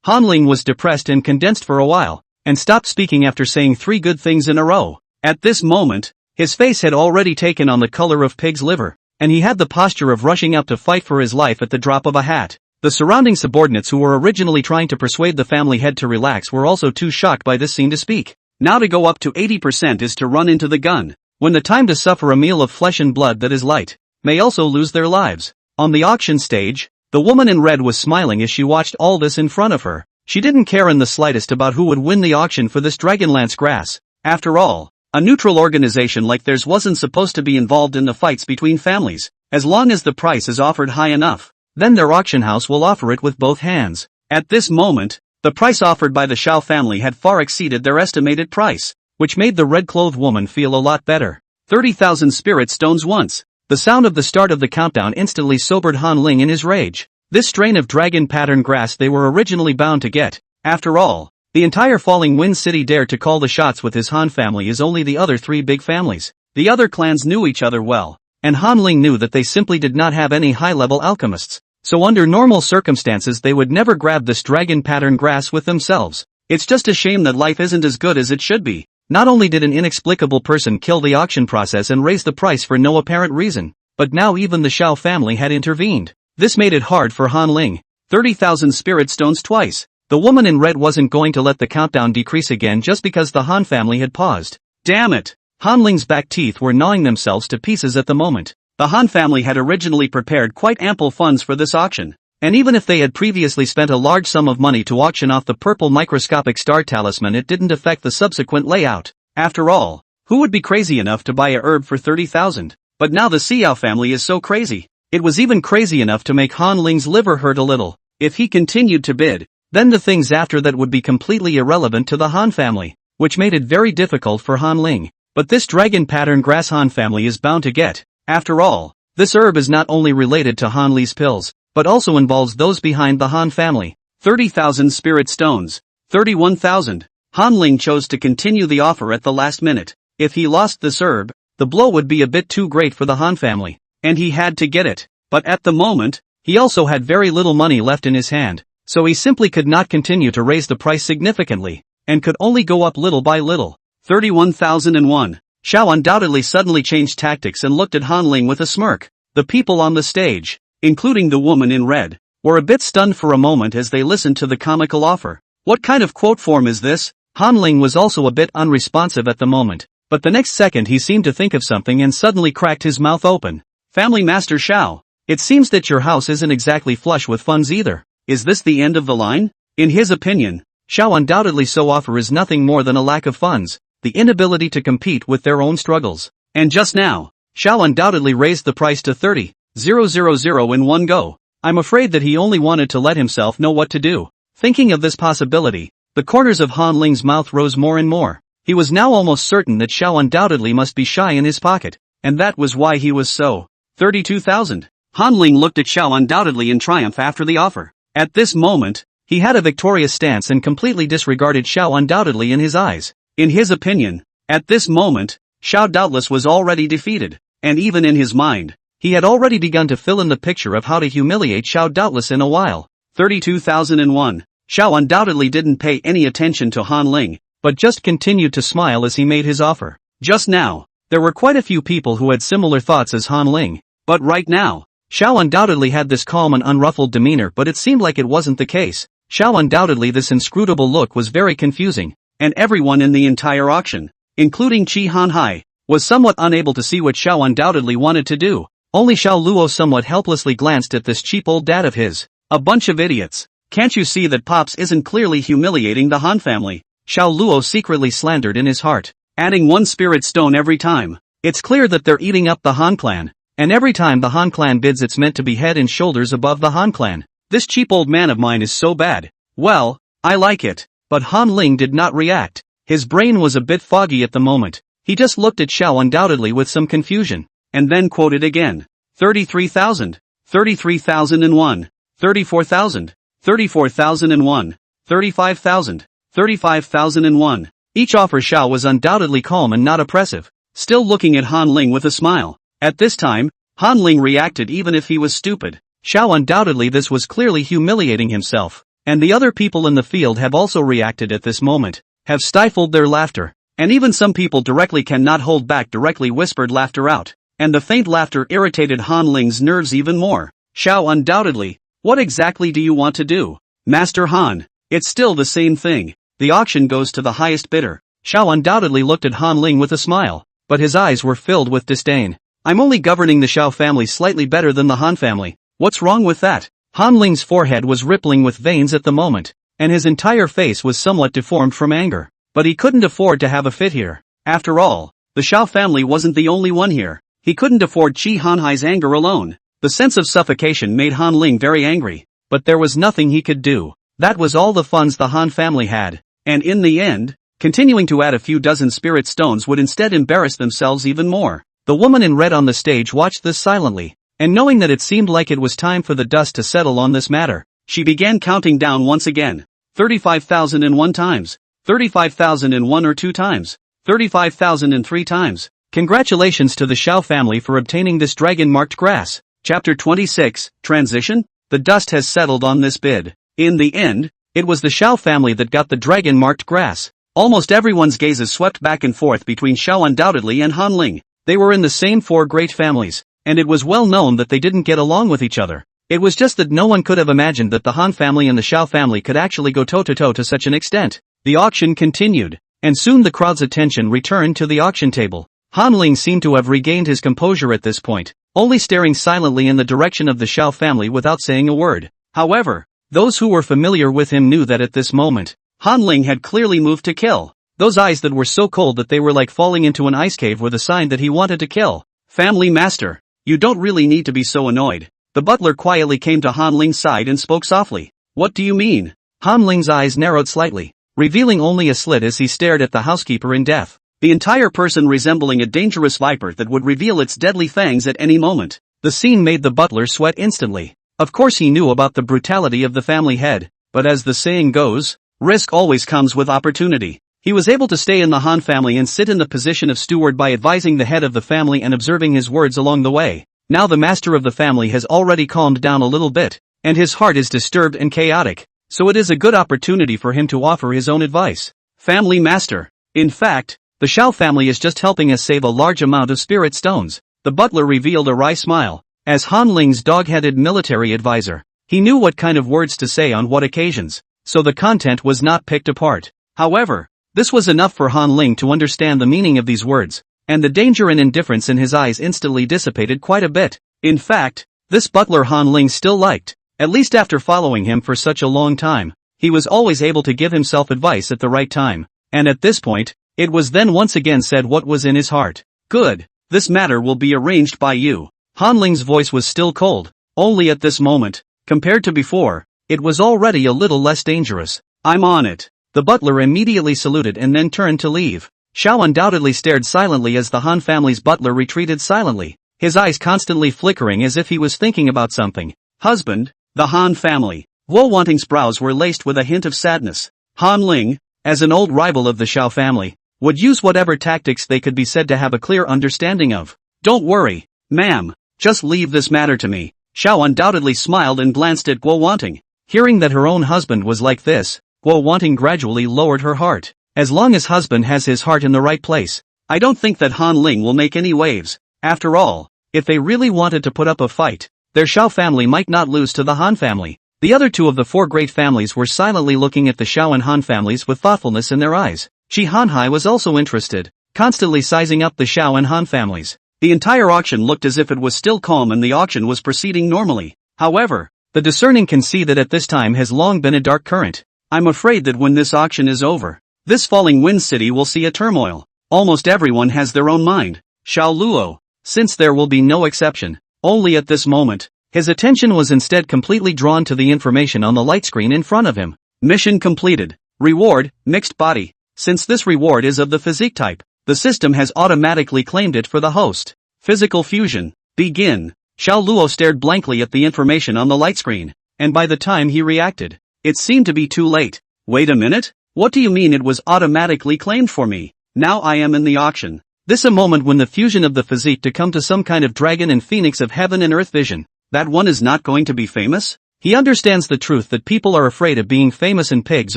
Han Ling was depressed and condensed for a while, and stopped speaking after saying 3 good things in a row. At this moment, his face had already taken on the color of pig's liver, and he had the posture of rushing up to fight for his life at the drop of a hat. The surrounding subordinates who were originally trying to persuade the family head to relax were also too shocked by this scene to speak. Now to go up to 80% is to run into the gun, when the time to suffer a meal of flesh and blood that is light, may also lose their lives. On the auction stage, the woman in red was smiling as she watched all this in front of her. She didn't care in the slightest about who would win the auction for this Dragonlance grass. After all, a neutral organization like theirs wasn't supposed to be involved in the fights between families. As long as the price is offered high enough, then their auction house will offer it with both hands. At this moment, the price offered by the Xiao family had far exceeded their estimated price, which made the red-clothed woman feel a lot better. 30,000 spirit stones once. The sound of the start of the countdown instantly sobered Han Ling in his rage. This strain of dragon pattern grass they were originally bound to get. After all, the entire Falling Wind City dared to call the shots with his Han family as only the other 3 big families. The other clans knew each other well, and Han Ling knew that they simply did not have any high-level alchemists. So under normal circumstances they would never grab this dragon pattern grass with themselves. It's just a shame that life isn't as good as it should be. Not only did an inexplicable person kill the auction process and raise the price for no apparent reason, but now even the Xiao family had intervened. This made it hard for Han Ling. 30,000 spirit stones twice. The woman in red wasn't going to let the countdown decrease again just because the Han family had paused. Damn it! Han Ling's back teeth were gnawing themselves to pieces at the moment. The Han family had originally prepared quite ample funds for this auction, and even if they had previously spent a large sum of money to auction off the purple microscopic star talisman, it didn't affect the subsequent layout. After all, who would be crazy enough to buy a herb for 30,000? But now the Xiao family is so crazy. It was even crazy enough to make Han Ling's liver hurt a little. If he continued to bid, then the things after that would be completely irrelevant to the Han family, which made it very difficult for Han Ling. But this dragon pattern grass Han family is bound to get. After all, this herb is not only related to Han Li's pills, but also involves those behind the Han family. 30,000 spirit stones. 31,000. Han Ling chose to continue the offer at the last minute. If he lost this herb, the blow would be a bit too great for the Han family, and he had to get it. But at the moment, he also had very little money left in his hand, so he simply could not continue to raise the price significantly, and could only go up little by little. 31,001. Xiao undoubtedly suddenly changed tactics and looked at Han Ling with a smirk. The people on the stage, including the woman in red, were a bit stunned for a moment as they listened to the comical offer. What kind of quote form is this? Han Ling was also a bit unresponsive at the moment, but the next second he seemed to think of something and suddenly cracked his mouth open. Family Master Xiao, it seems that your house isn't exactly flush with funds either. Is this the end of the line? In his opinion, Xiao undoubtedly so offer is nothing more than a lack of funds, the inability to compete with their own struggles. And just now, Xiao undoubtedly raised the price to 30,000 in one go. I'm afraid that he only wanted to let himself know what to do. Thinking of this possibility, the corners of Han Ling's mouth rose more and more. He was now almost certain that Xiao undoubtedly must be shy in his pocket, and that was why he was so. 32,000. Han Ling looked at Xiao undoubtedly in triumph after the offer. At this moment, he had a victorious stance and completely disregarded Xiao undoubtedly in his eyes. In his opinion, at this moment, Xiao doubtless was already defeated, and even in his mind, he had already begun to fill in the picture of how to humiliate Xiao doubtless in a while. 32,001. Xiao undoubtedly didn't pay any attention to Han Ling, but just continued to smile as he made his offer. Just now, there were quite a few people who had similar thoughts as Han Ling, but right now, Xiao undoubtedly had this calm and unruffled demeanor, but it seemed like it wasn't the case. Xiao undoubtedly this inscrutable look was very confusing, and everyone in the entire auction, including Qi Hanhai, was somewhat unable to see what Xiao undoubtedly wanted to do. Only Xiao Luo somewhat helplessly glanced at this cheap old dad of his. A bunch of idiots. Can't you see that Pops isn't clearly humiliating the Han family? Xiao Luo secretly slandered in his heart, adding one spirit stone every time. It's clear that they're eating up the Han clan, and every time the Han clan bids it's meant to be head and shoulders above the Han clan. This cheap old man of mine is so bad. Well, I like it. But Han Ling did not react. His brain was a bit foggy at the moment. He just looked at Xiao undoubtedly with some confusion, and then quoted again. 33,000. 33,001. 34,000. 34,001. 35,000. 35,001. Each offer Xiao was undoubtedly calm and not oppressive, still looking at Han Ling with a smile. At this time, Han Ling reacted even if he was stupid. Xiao undoubtedly this was clearly humiliating himself. And the other people in the field have also reacted at this moment, have stifled their laughter, and even some people directly cannot hold back directly whispered laughter out, and the faint laughter irritated Han Ling's nerves even more. Xiao undoubtedly, what exactly do you want to do? Master Han, it's still the same thing, the auction goes to the highest bidder. Xiao undoubtedly looked at Han Ling with a smile, but his eyes were filled with disdain. I'm only governing the Xiao family slightly better than the Han family, what's wrong with that? Han Ling's forehead was rippling with veins at the moment, and his entire face was somewhat deformed from anger. But he couldn't afford to have a fit here. After all, the Xiao family wasn't the only one here. He couldn't afford Qi Hanhai's anger alone. The sense of suffocation made Han Ling very angry, but there was nothing he could do. That was all the funds the Han family had, and in the end, continuing to add a few dozen spirit stones would instead embarrass themselves even more. The woman in red on the stage watched this silently. And knowing that it seemed like it was time for the dust to settle on this matter, she began counting down once again. 35,001 times. 35,001 or 2 times. 35,003 times. Congratulations to the Xiao family for obtaining this dragon-marked grass. Chapter 26, Transition? The dust has settled on this bid. In the end, it was the Xiao family that got the dragon-marked grass. Almost everyone's gazes swept back and forth between Xiao undoubtedly and Han Ling. They were in the same 4 great families, and it was well known that they didn't get along with each other. It was just that no one could have imagined that the Han family and the Xiao family could actually go toe-to-toe to such an extent. The auction continued, and soon the crowd's attention returned to the auction table. Han Ling seemed to have regained his composure at this point, only staring silently in the direction of the Xiao family without saying a word. However, those who were familiar with him knew that at this moment, Han Ling had clearly moved to kill. Those eyes that were so cold that they were like falling into an ice cave were the sign that he wanted to kill. Family Master, you don't really need to be so annoyed. The butler quietly came to Han Ling's side and spoke softly. What do you mean? Han Ling's eyes narrowed slightly, revealing only a slit as he stared at the housekeeper in death. the entire person resembling a dangerous viper that would reveal its deadly fangs at any moment. The scene made the butler sweat instantly. Of course he knew about the brutality of the family head, but as the saying goes, risk always comes with opportunity. He was able to stay in the Han family and sit in the position of steward by advising the head of the family and observing his words along the way. Now the master of the family has already calmed down a little bit, and his heart is disturbed and chaotic, so it is a good opportunity for him to offer his own advice. Family master. In fact, the Shao family is just helping us save a large amount of spirit stones. The butler revealed a wry smile. As Han Ling's dog-headed military advisor, he knew what kind of words to say on what occasions, so the content was not picked apart. However, this was enough for Han Ling to understand the meaning of these words, and the danger and indifference in his eyes instantly dissipated quite a bit. In fact, this butler Han Ling still liked, at least after following him for such a long time. He was always able to give himself advice at the right time, and at this point, it was then once again said what was in his heart. Good, this matter will be arranged by you. Han Ling's voice was still cold, only at this moment, compared to before, it was already a little less dangerous. I'm on it. The butler immediately saluted and then turned to leave. Shao undoubtedly stared silently as the Han family's butler retreated silently, his eyes constantly flickering as if he was thinking about something. Husband, the Han family. Guo Wanting's brows were laced with a hint of sadness. Han Ling, as an old rival of the Shao family, would use whatever tactics they could be said to have a clear understanding of. Don't worry, ma'am, just leave this matter to me. Shao undoubtedly smiled and glanced at Guo Wanting. Hearing that her own husband was like this, Guo Wanting gradually lowered her heart. As long as husband has his heart in the right place, I don't think that Han Ling will make any waves. After all, if they really wanted to put up a fight, their Shao family might not lose to the Han family. The other two of the four great families were silently looking at the Shao and Han families with thoughtfulness in their eyes. Shi Hanhai was also interested, constantly sizing up the Shao and Han families. The entire auction looked as if it was still calm and the auction was proceeding normally. However, the discerning can see that at this time has long been a dark current. I'm afraid that when this auction is over, this falling wind city will see a turmoil. Almost everyone has their own mind. Xiao Luo, since there will be no exception. Only at this moment, his attention was instead completely drawn to the information on the light screen in front of him. Mission completed. Reward, mixed body. Since this reward is of the physique type, the system has automatically claimed it for the host. Physical fusion. Begin. Xiao Luo stared blankly at the information on the light screen, and by the time he reacted, it seemed to be too late. Wait a minute? What do you mean it was automatically claimed for me? Now I am in the auction. This a moment when the fusion of the physique to come to some kind of dragon and phoenix of heaven and earth vision. That one is not going to be famous? He understands the truth that people are afraid of being famous and pigs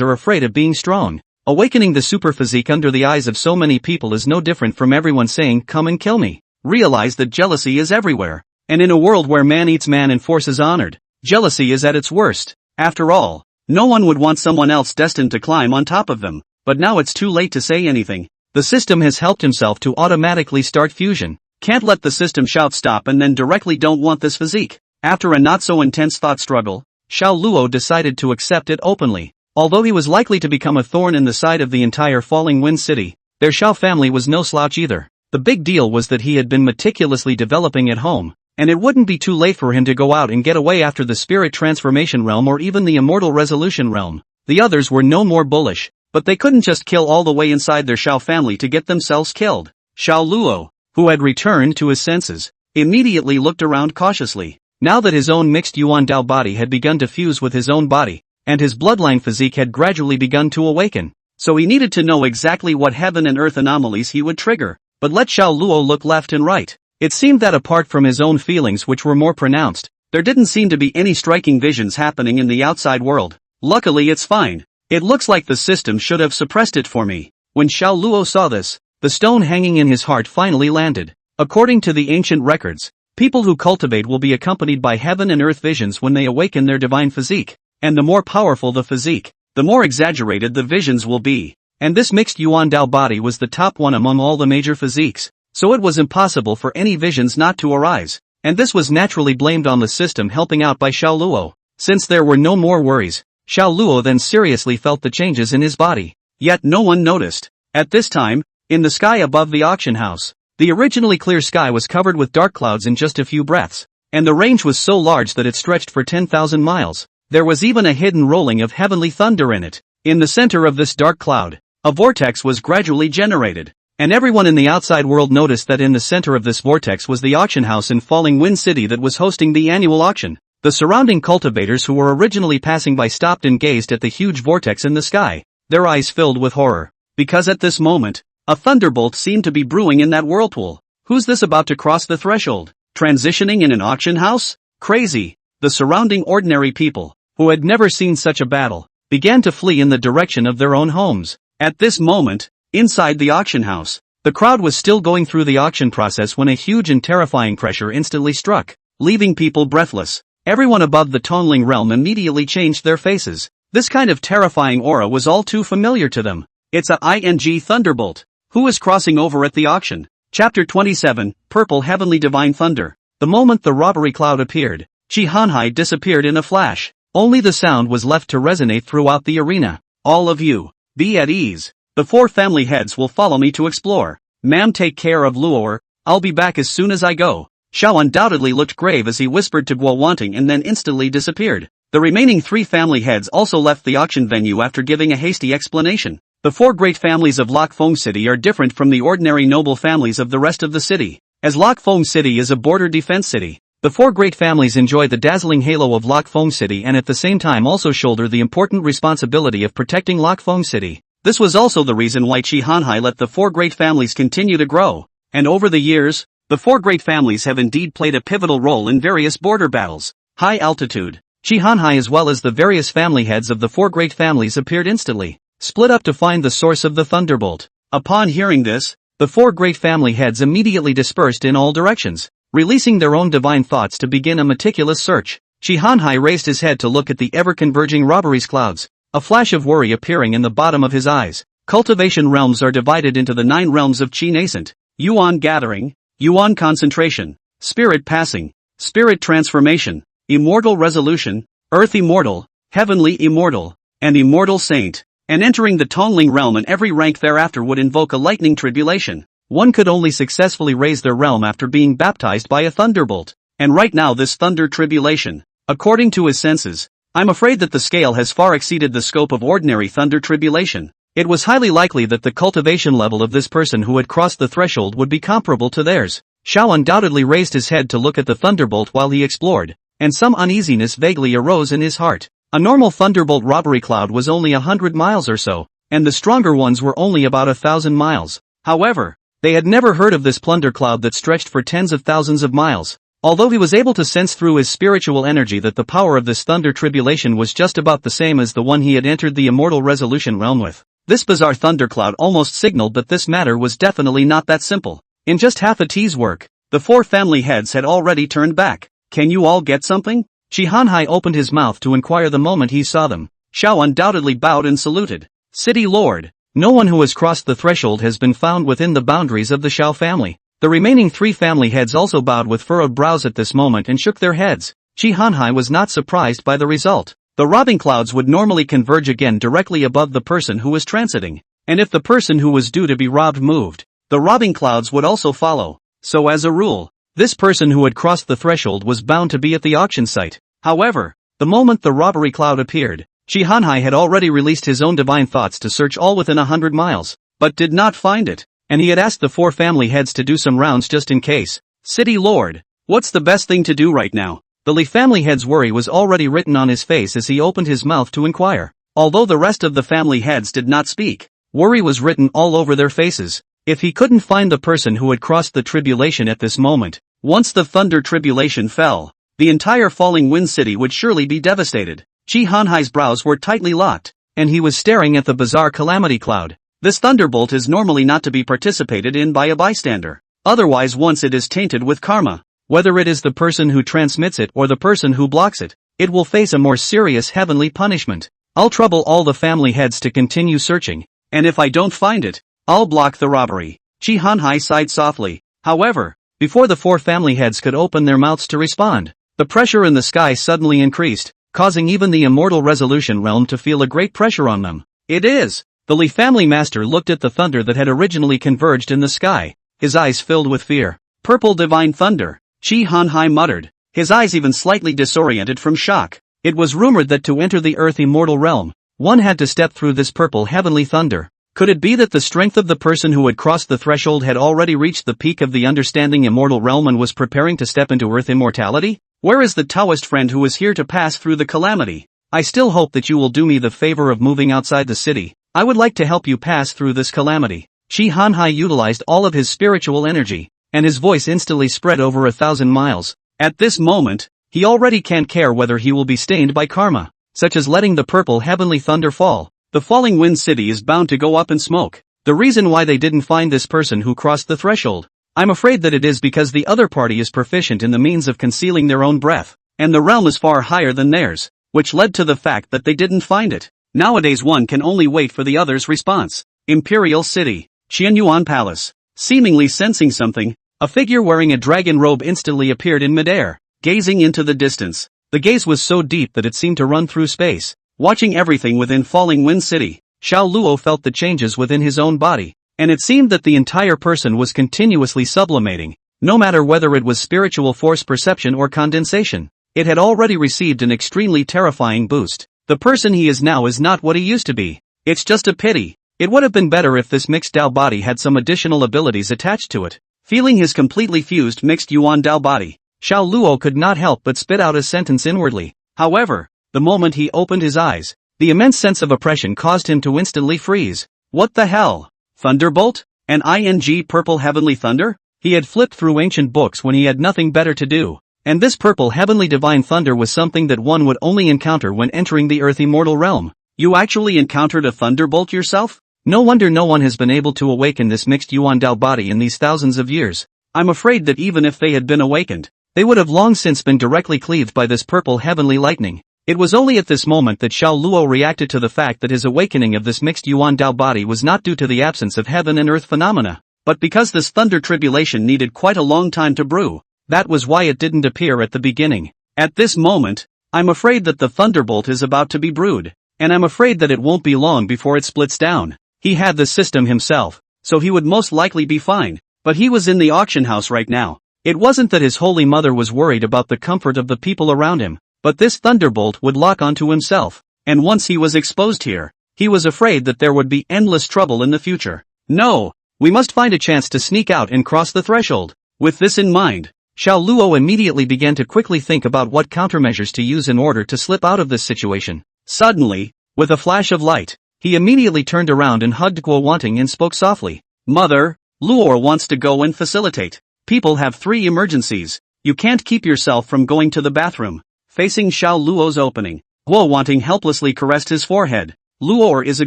are afraid of being strong. Awakening the super physique under the eyes of so many people is no different from everyone saying, come and kill me. Realize that jealousy is everywhere. And in a world where man eats man and force is honored, jealousy is at its worst. After all, no one would want someone else destined to climb on top of them. But now it's too late to say anything. The system has helped himself to automatically start fusion. Can't let the system shout stop and then directly don't want this physique. After a not so intense thought struggle, Xiao Luo decided to accept it openly. Although he was likely to become a thorn in the side of the entire falling wind city, their Shao family was no slouch either. The big deal was that he had been meticulously developing at home, and it wouldn't be too late for him to go out and get away after the spirit transformation realm or even the immortal resolution realm. The others were no more bullish, but they couldn't just kill all the way inside their Shao family to get themselves killed. Xiao Luo, who had returned to his senses, immediately looked around cautiously. Now that his own mixed Yuan Dao body had begun to fuse with his own body, and his bloodline physique had gradually begun to awaken, so he needed to know exactly what heaven and earth anomalies he would trigger. But let Xiao Luo look left and right. It seemed that apart from his own feelings which were more pronounced, there didn't seem to be any striking visions happening in the outside world. Luckily it's fine. It looks like the system should have suppressed it for me. When Xiao Luo saw this, the stone hanging in his heart finally landed. According to the ancient records, people who cultivate will be accompanied by heaven and earth visions when they awaken their divine physique. And the more powerful the physique, the more exaggerated the visions will be. And this mixed Yuan Dao body was the top one among all the major physiques, so it was impossible for any visions not to arise. And this was naturally blamed on the system helping out by Xiao Luo. Since there were no more worries, Xiao Luo then seriously felt the changes in his body. Yet no one noticed. At this time, in the sky above the auction house, the originally clear sky was covered with dark clouds in just a few breaths, and the range was so large that it stretched for 10,000 miles. There was even a hidden rolling of heavenly thunder in it. In the center of this dark cloud, a vortex was gradually generated, And everyone in the outside world noticed that in the center of this vortex was the auction house in Falling Wind City that was hosting the annual auction. The surrounding cultivators who were originally passing by stopped and gazed at the huge vortex in the sky, their eyes filled with horror. Because at this moment, a thunderbolt seemed to be brewing in that whirlpool. Who's this about to cross the threshold? Transitioning in an auction house? Crazy. The surrounding ordinary people, who had never seen such a battle, began to flee in the direction of their own homes. At this moment, inside the auction house, the crowd was still going through the auction process when a huge and terrifying pressure instantly struck, leaving people breathless. Everyone above the Tongling realm immediately changed their faces. This kind of terrifying aura was all too familiar to them. It's a ing thunderbolt. Who is crossing over at the auction? Chapter 27, Purple Heavenly Divine Thunder. The moment the robbery cloud appeared, Chi Hanhai disappeared in a flash. Only the sound was left to resonate throughout the arena. All of you, be at ease. The 4 family heads will follow me to explore. Ma'am, take care of Luor. I'll be back as soon as I go. Xiao undoubtedly looked grave as he whispered to Guo Wanting and then instantly disappeared. The remaining 3 family heads also left the auction venue after giving a hasty explanation. The 4 great families of Lokfeng City are different from the ordinary noble families of the rest of the city. As Lokfeng City is a border defense city, the 4 great families enjoy the dazzling halo of Lokfeng City and at the same time also shoulder the important responsibility of protecting Lokfeng City. This was also the reason why Chi Hanhai let the 4 great families continue to grow. And over the years, the 4 great families have indeed played a pivotal role in various border battles. High altitude. Chi Hanhai as well as the various family heads of the 4 great families appeared instantly, split up to find the source of the thunderbolt. Upon hearing this, the 4 great family heads immediately dispersed in all directions, releasing their own divine thoughts to begin a meticulous search. Chi Hanhai raised his head to look at the ever-converging robberies clouds, a flash of worry appearing in the bottom of his eyes. Cultivation realms are divided into the 9 realms of Qi Nascent, Yuan Gathering, Yuan Concentration, Spirit Passing, Spirit Transformation, Immortal Resolution, Earth Immortal, Heavenly Immortal, and Immortal Saint. And entering the Tongling realm and every rank thereafter would invoke a lightning tribulation. One could only successfully raise their realm after being baptized by a thunderbolt. And right now this thunder tribulation, according to his senses, I'm afraid that the scale has far exceeded the scope of ordinary thunder tribulation. It was highly likely that the cultivation level of this person who had crossed the threshold would be comparable to theirs. Xiao undoubtedly raised his head to look at the thunderbolt while he explored, and some uneasiness vaguely arose in his heart. A normal thunderbolt robbery cloud was only 100 miles or so, and the stronger ones were only about 1,000 miles. However, they had never heard of this plunder cloud that stretched for tens of thousands of miles. Although he was able to sense through his spiritual energy that the power of this thunder tribulation was just about the same as the one he had entered the Immortal Resolution realm with. This bizarre thundercloud almost signaled that this matter was definitely not that simple. In just half a tea's work, the 4 family heads had already turned back. Can you all get something? Chi Hanhai opened his mouth to inquire the moment he saw them. Xiao undoubtedly bowed and saluted. City Lord, no one who has crossed the threshold has been found within the boundaries of the Xiao family. The remaining 3 family heads also bowed with furrowed brows at this moment and shook their heads. Chi Hanhai was not surprised by the result. The robbing clouds would normally converge again directly above the person who was transiting. And if the person who was due to be robbed moved, the robbing clouds would also follow. So as a rule, this person who had crossed the threshold was bound to be at the auction site. However, the moment the robbery cloud appeared, Chi Hanhai had already released his own divine thoughts to search all within 100 miles, but did not find it, and he had asked the 4 family heads to do some rounds just in case. City Lord, what's the best thing to do right now? The Li family head's worry was already written on his face as he opened his mouth to inquire. Although the rest of the family heads did not speak, worry was written all over their faces. If he couldn't find the person who had crossed the tribulation at this moment, once the thunder tribulation fell, the entire Falling Wind City would surely be devastated. Chi Hanhai's brows were tightly locked, and he was staring at the bizarre calamity cloud. This thunderbolt is normally not to be participated in by a bystander. Otherwise once it is tainted with karma. Whether it is the person who transmits it or the person who blocks it, it will face a more serious heavenly punishment. I'll trouble all the family heads to continue searching, and if I don't find it, I'll block the robbery. Chi Hanhai sighed softly. However, before the 4 family heads could open their mouths to respond, the pressure in the sky suddenly increased, causing even the Immortal Resolution realm to feel a great pressure on them. It is! The Li family master looked at the thunder that had originally converged in the sky, his eyes filled with fear. Purple divine thunder, Chi Hanhai muttered, his eyes even slightly disoriented from shock. It was rumored that to enter the Earth Immortal realm, one had to step through this purple heavenly thunder. Could it be that the strength of the person who had crossed the threshold had already reached the peak of the understanding immortal realm and was preparing to step into earth immortality? Where is the Taoist friend who is here to pass through the calamity? I still hope that you will do me the favor of moving outside the city. I would like to help you pass through this calamity. Shi Hanhai utilized all of his spiritual energy, and his voice instantly spread over 1,000 miles. At this moment, he already can't care whether he will be stained by karma, such as letting the purple heavenly thunder fall. The falling wind city is bound to go up in smoke. The reason why they didn't find this person who crossed the threshold, I'm afraid that it is because the other party is proficient in the means of concealing their own breath, and the realm is far higher than theirs, which led to the fact that they didn't find it. Nowadays one can only wait for the other's response. Imperial City. Qianyuan Palace. Seemingly sensing something, a figure wearing a dragon robe instantly appeared in midair, gazing into the distance. The gaze was so deep that it seemed to run through space. Watching everything within Falling Wind City, Xiao Luo felt the changes within his own body, and it seemed that the entire person was continuously sublimating, no matter whether it was spiritual force perception or condensation. It had already received an extremely terrifying boost. The person he is now is not what he used to be. It's just a pity. It would have been better if this mixed Dao body had some additional abilities attached to it. Feeling his completely fused mixed Yuan Dao body, Xiao Luo could not help but spit out a sentence inwardly. However, the moment he opened his eyes, the immense sense of oppression caused him to instantly freeze. What the hell? Thunderbolt? An ing purple heavenly thunder? He had flipped through ancient books when he had nothing better to do. And this purple heavenly divine thunder was something that one would only encounter when entering the earth immortal realm. You actually encountered a thunderbolt yourself? No wonder no one has been able to awaken this mixed Yuan Dao body in these thousands of years. I'm afraid that even if they had been awakened, they would have long since been directly cleaved by this purple heavenly lightning. It was only at this moment that Xiao Luo reacted to the fact that his awakening of this mixed Yuan Dao body was not due to the absence of heaven and earth phenomena, but because this thunder tribulation needed quite a long time to brew. That was why it didn't appear at the beginning. At this moment, I'm afraid that the thunderbolt is about to be brewed, and I'm afraid that it won't be long before it splits down. He had the system himself, so he would most likely be fine, but he was in the auction house right now. It wasn't that his holy mother was worried about the comfort of the people around him, but this thunderbolt would lock onto himself, and once he was exposed here, he was afraid that there would be endless trouble in the future. No, we must find a chance to sneak out and cross the threshold. With this in mind, Xiao Luo immediately began to quickly think about what countermeasures to use in order to slip out of this situation. Suddenly, with a flash of light, he immediately turned around and hugged Guo Wanting and spoke softly. Mother, Luor wants to go and facilitate. People have 3 emergencies. You can't keep yourself from going to the bathroom. Facing Xiao Luo's opening, Guo Wanting helplessly caressed his forehead. Luor is a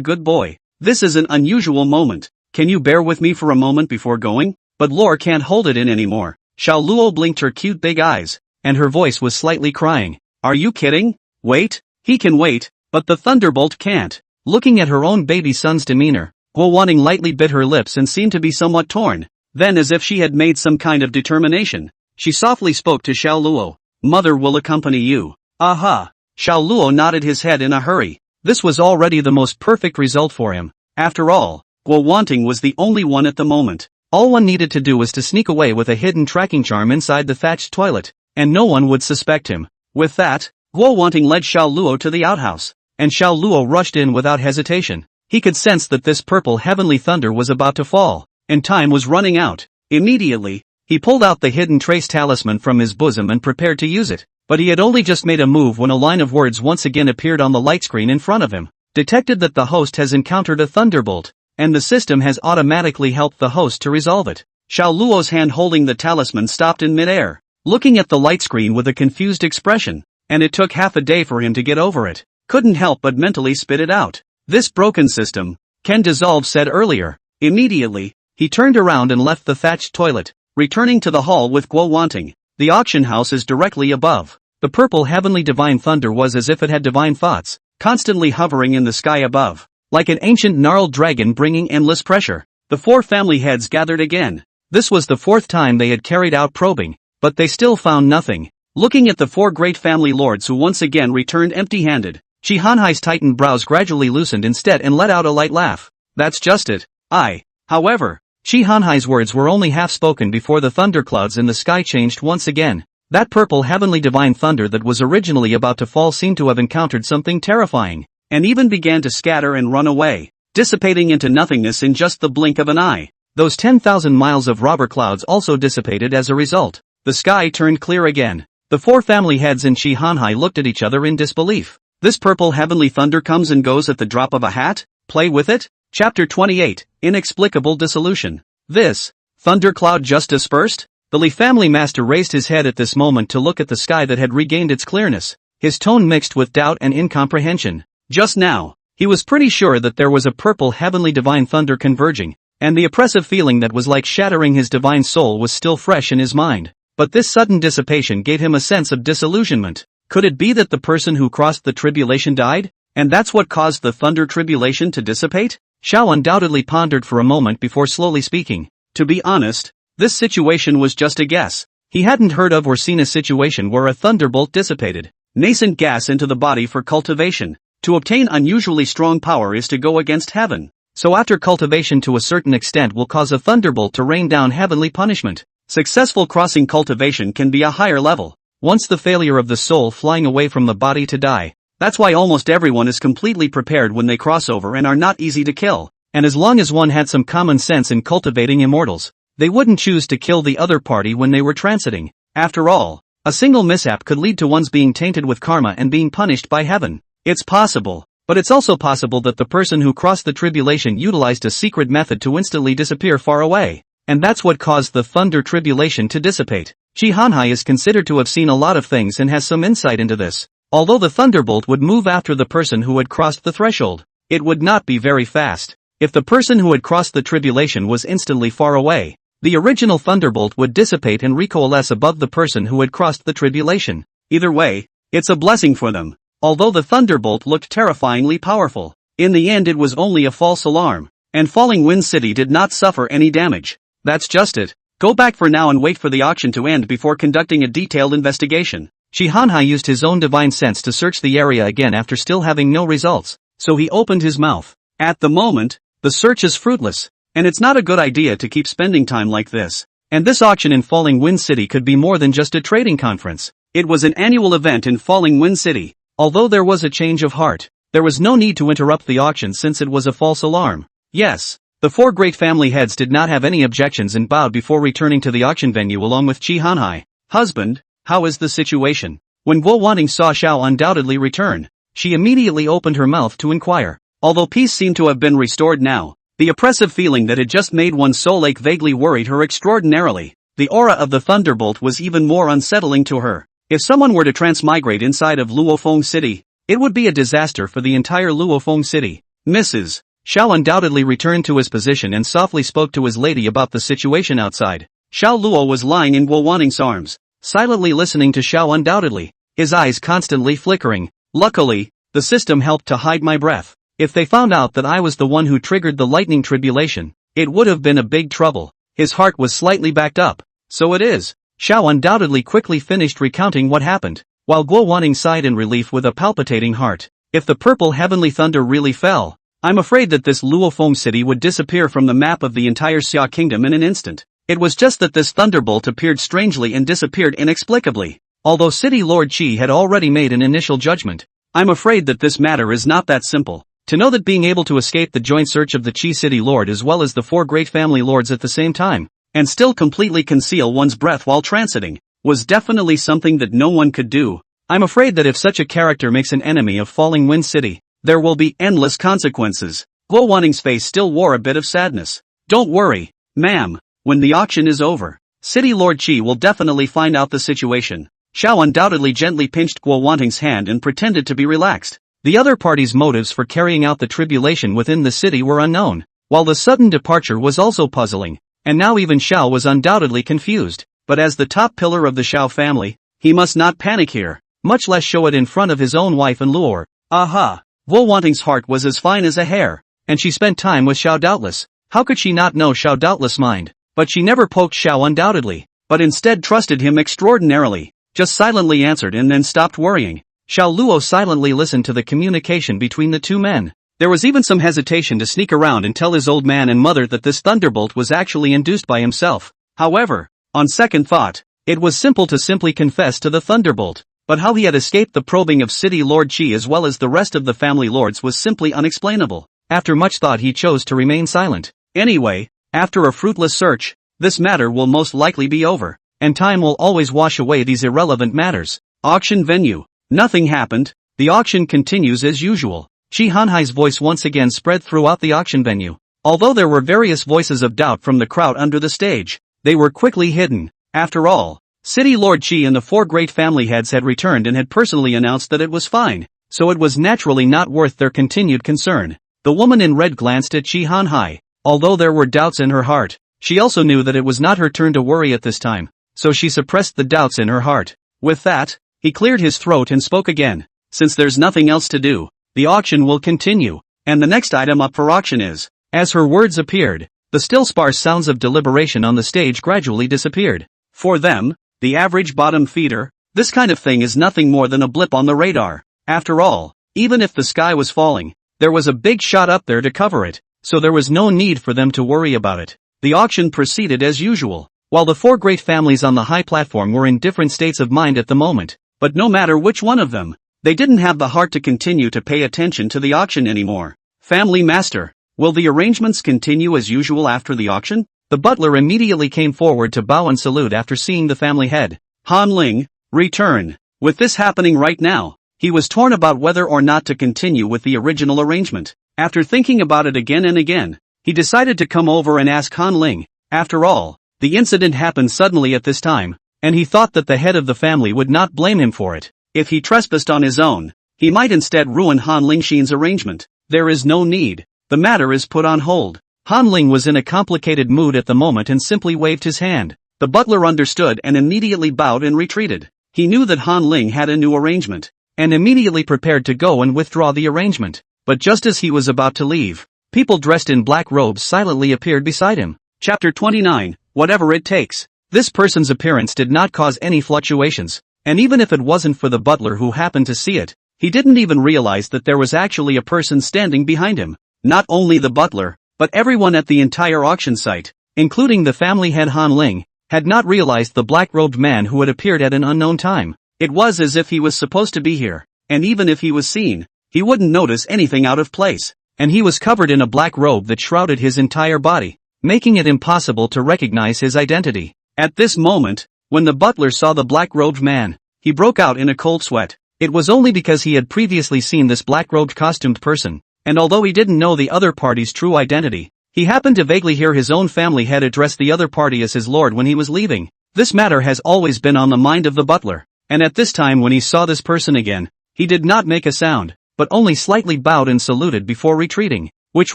good boy. This is an unusual moment. Can you bear with me for a moment before going? But Luor can't hold it in anymore. Xiao Luo blinked her cute big eyes, and her voice was slightly crying. Are you kidding? Wait, he can wait, but the thunderbolt can't. Looking at her own baby son's demeanor, Guo Wanting lightly bit her lips and seemed to be somewhat torn. Then, as if she had made some kind of determination, she softly spoke to Xiao Luo. Mother will accompany you. Aha! Xiao Luo nodded his head in a hurry. This was already the most perfect result for him. After all, Guo Wanting was the only one at the moment. All one needed to do was to sneak away with a hidden tracking charm inside the thatched toilet, and no one would suspect him. With that, Guo Wanting led Xiao Luo to the outhouse, and Xiao Luo rushed in without hesitation. He could sense that this purple heavenly thunder was about to fall, and time was running out. Immediately, he pulled out the hidden trace talisman from his bosom and prepared to use it, but he had only just made a move when a line of words once again appeared on the light screen in front of him. Detected that the host has encountered a thunderbolt, and the system has automatically helped the host to resolve it. Xiao Luo's hand holding the talisman stopped in midair, looking at the light screen with a confused expression, and it took half a day for him to get over it. Couldn't help but mentally spit it out. This broken system, can dissolve said earlier. Immediately, he turned around and left the thatched toilet, returning to the hall with Guo Wanting. The auction house is directly above. The purple heavenly divine thunder was as if it had divine thoughts, constantly hovering in the sky above, like an ancient gnarled dragon bringing endless pressure. The 4 family heads gathered again. This was the 4th time they had carried out probing, but they still found nothing. Looking at the 4 great family lords who once again returned empty-handed, Shi Hanhai's tightened brows gradually loosened instead and let out a light laugh. That's just it. However, Shi Hanhai's words were only half spoken before the thunderclouds in the sky changed once again. That purple heavenly divine thunder that was originally about to fall seemed to have encountered something terrifying, and even began to scatter and run away. dissipating into nothingness in just the blink of an eye. Those 10,000 miles of robber clouds also dissipated as a result. The sky turned clear again. The four family heads in Chi Hanhai looked at each other in disbelief. This purple heavenly thunder comes and goes at the drop of a hat? Play with it? Chapter 28, Inexplicable Dissolution. This thundercloud just dispersed? The Li family master raised his head at this moment to look at the sky that had regained its clearness. His tone mixed with doubt and incomprehension. Just now, he was pretty sure that there was a purple heavenly divine thunder converging, and the oppressive feeling that was like shattering his divine soul was still fresh in his mind. But this sudden dissipation gave him a sense of disillusionment. Could it be that the person who crossed the tribulation died? And that's what caused the thunder tribulation to dissipate? Xiao undoubtedly pondered for a moment before slowly speaking. To be honest, this situation was just a guess. He hadn't heard of or seen a situation where a thunderbolt dissipated nascent gas into the body for cultivation. To obtain unusually strong power is to go against heaven. So after cultivation to a certain extent will cause a thunderbolt to rain down heavenly punishment. Successful crossing cultivation can be a higher level. Once the failure of the soul flying away from the body to die. That's why almost everyone is completely prepared when they cross over and are not easy to kill. And as long as one had some common sense in cultivating immortals, they wouldn't choose to kill the other party when they were transiting. After all, a single mishap could lead to one's being tainted with karma and being punished by heaven. It's possible, but it's also possible that the person who crossed the tribulation utilized a secret method to instantly disappear far away. And that's what caused the thunder tribulation to dissipate. Chi Hanhai is considered to have seen a lot of things and has some insight into this. Although the thunderbolt would move after the person who had crossed the threshold, it would not be very fast. If the person who had crossed the tribulation was instantly far away, the original thunderbolt would dissipate and recoalesce above the person who had crossed the tribulation. Either way, it's a blessing for them. Although the thunderbolt looked terrifyingly powerful, in the end it was only a false alarm, and Falling Wind City did not suffer any damage. That's just it. Go back for now and wait for the auction to end before conducting a detailed investigation. Chi Hanhai used his own divine sense to search the area again after still having no results, so he opened his mouth. At the moment, the search is fruitless, and it's not a good idea to keep spending time like this. And this auction in Falling Wind City could be more than just a trading conference. It was an annual event in Falling Wind City. Although there was a change of heart, there was no need to interrupt the auction since it was a false alarm. Yes, the four great family heads did not have any objections and bowed before returning to the auction venue along with Chi Hanhai. Husband, how is the situation? When Guo Wanting saw Xiao undoubtedly return, she immediately opened her mouth to inquire. Although peace seemed to have been restored now, the oppressive feeling that had just made one's soul ache vaguely worried her extraordinarily. The aura of the thunderbolt was even more unsettling to her. If someone were to transmigrate inside of Luofeng City, it would be a disaster for the entire Luofeng City. Mrs. Xiao undoubtedly returned to his position and softly spoke to his lady about the situation outside. Xiao Luo was lying in Guo Wanting's arms, silently listening to Xiao undoubtedly, his eyes constantly flickering. Luckily, the system helped to hide my breath. If they found out that I was the one who triggered the lightning tribulation, it would have been a big trouble. His heart was slightly backed up. So it is. Xiao undoubtedly quickly finished recounting what happened, while Guo Wanting sighed in relief with a palpitating heart. If the purple heavenly thunder really fell, I'm afraid that this Luofeng City would disappear from the map of the entire Xia Kingdom in an instant. It was just that this thunderbolt appeared strangely and disappeared inexplicably. Although City Lord Qi had already made an initial judgment, I'm afraid that this matter is not that simple. To know that being able to escape the joint search of the Qi City Lord as well as the four great family lords at the same time, and still completely conceal one's breath while transiting, was definitely something that no one could do. I'm afraid that if such a character makes an enemy of Falling Wind City, there will be endless consequences. Guo Wanting's face still wore a bit of sadness. Don't worry, ma'am, when the auction is over, City Lord Qi will definitely find out the situation. Xiao undoubtedly gently pinched Guo Wanting's hand and pretended to be relaxed. The other party's motives for carrying out the tribulation within the city were unknown, while the sudden departure was also puzzling, and now even Xiao was undoubtedly confused. But as the top pillar of the Xiao family, he must not panic here, much less show it in front of his own wife and lure. Aha! Guo Wanting's heart was as fine as a hair, and she spent time with Xiao doubtless. How could she not know Xiao doubtless' mind? But she never poked Xiao undoubtedly, but instead trusted him extraordinarily, just silently answered and then stopped worrying. Xiao Luo silently listened to the communication between the two men. There was even some hesitation to sneak around and tell his old man and mother that this thunderbolt was actually induced by himself. However, on second thought, it was simple to simply confess to the thunderbolt. But how he had escaped the probing of City Lord Qi as well as the rest of the family lords was simply unexplainable. after much thought he chose to remain silent. Anyway, after a fruitless search, this matter will most likely be over, and time will always wash away these irrelevant matters. Auction venue. Nothing happened. The auction continues as usual. Chi Hanhai's voice once again spread throughout the auction venue. Although there were various voices of doubt from the crowd under the stage, they were quickly hidden. After all, City Lord Chi and the 4 great family heads had returned and had personally announced that it was fine, so it was naturally not worth their continued concern. The woman in red glanced at Chi Hanhai. Although there were doubts in her heart, she also knew that it was not her turn to worry at this time, so she suppressed the doubts in her heart. With that, he cleared his throat and spoke again. Since there's nothing else to do, the auction will continue, and the next item up for auction is. As her words appeared, the still sparse sounds of deliberation on the stage gradually disappeared. For them, the average bottom feeder, this kind of thing is nothing more than a blip on the radar. After all, even if the sky was falling, there was a big shot up there to cover it, so there was no need for them to worry about it. The auction proceeded as usual, while the 4 great families on the high platform were in different states of mind at the moment, but no matter which one of them, they didn't have the heart to continue to pay attention to the auction anymore. Family Master, will the arrangements continue as usual after the auction? The butler immediately came forward to bow and salute after seeing the family head. Han Ling, return. With this happening right now, he was torn about whether or not to continue with the original arrangement. After thinking about it again and again, he decided to come over and ask Han Ling. After all, the incident happened suddenly at this time, and he thought that the head of the family would not blame him for it. If he trespassed on his own, he might instead ruin Han Lingshin's arrangement. There is no need. The matter is put on hold. Han Ling was in a complicated mood at the moment and simply waved his hand. The butler understood and immediately bowed and retreated. He knew that Han Ling had a new arrangement, and immediately prepared to go and withdraw the arrangement. But just as he was about to leave, people dressed in black robes silently appeared beside him. Chapter 29, Whatever It Takes. This person's appearance did not cause any fluctuations, and even if it wasn't for the butler who happened to see it, he didn't even realize that there was actually a person standing behind him. Not only the butler, but everyone at the entire auction site, including the family head Han Ling, had not realized the black-robed man who had appeared at an unknown time. It was as if he was supposed to be here, and even if he was seen, he wouldn't notice anything out of place, and he was covered in a black robe that shrouded his entire body, making it impossible to recognize his identity. At this moment, when the butler saw the black-robed man, he broke out in a cold sweat. It was only because he had previously seen this black-robed costumed person, and although he didn't know the other party's true identity, he happened to vaguely hear his own family head address the other party as his lord when he was leaving. This matter has always been on the mind of the butler, and at this time when he saw this person again, he did not make a sound, but only slightly bowed and saluted before retreating. Which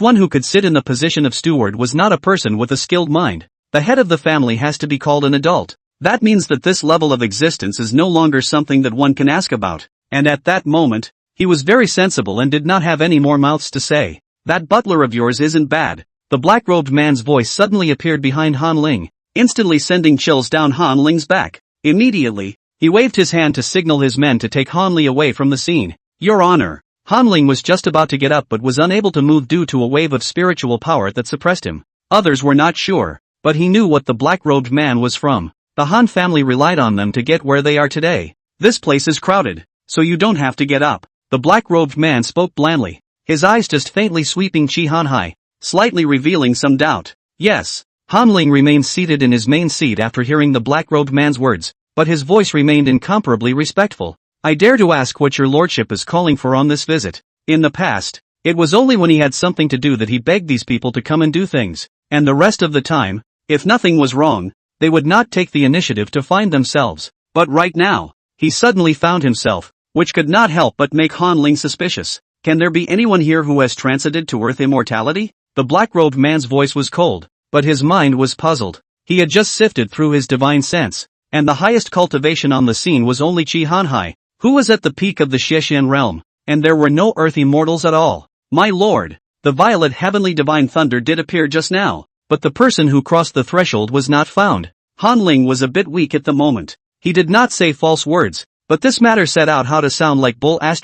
one who could sit in the position of steward was not a person with a skilled mind. The head of the family has to be called an adult. That means that this level of existence is no longer something that one can ask about, and at that moment, he was very sensible and did not have any more mouths to say. That butler of yours isn't bad. The black-robed man's voice suddenly appeared behind Han Ling, instantly sending chills down Han Ling's back. Immediately, he waved his hand to signal his men to take Han Li away from the scene. Your Honor. Han Ling was just about to get up but was unable to move due to a wave of spiritual power that suppressed him. Others were not sure, but he knew what the black-robed man was from. The Han family relied on them to get where they are today. This place is crowded, so you don't have to get up. The black-robed man spoke blandly, his eyes just faintly sweeping Chi Hanhai, slightly revealing some doubt. Yes. Han Ling remained seated in his main seat after hearing the black-robed man's words, but his voice remained incomparably respectful. I dare to ask what your lordship is calling for on this visit. In the past, it was only when he had something to do that he begged these people to come and do things, and the rest of the time, if nothing was wrong, they would not take the initiative to find themselves. But right now, he suddenly found himself, which could not help but make Han Ling suspicious. Can there be anyone here who has transited to Earth immortality? The black-robed man's voice was cold, but his mind was puzzled. He had just sifted through his divine sense, and the highest cultivation on the scene was only Chi Hanhai, who was at the peak of the Xiexan realm, and there were no Earth immortals at all. My lord, the violet heavenly divine thunder did appear just now, but the person who crossed the threshold was not found. Han Ling was a bit weak at the moment. He did not say false words, but this matter set out how to sound like bull ********.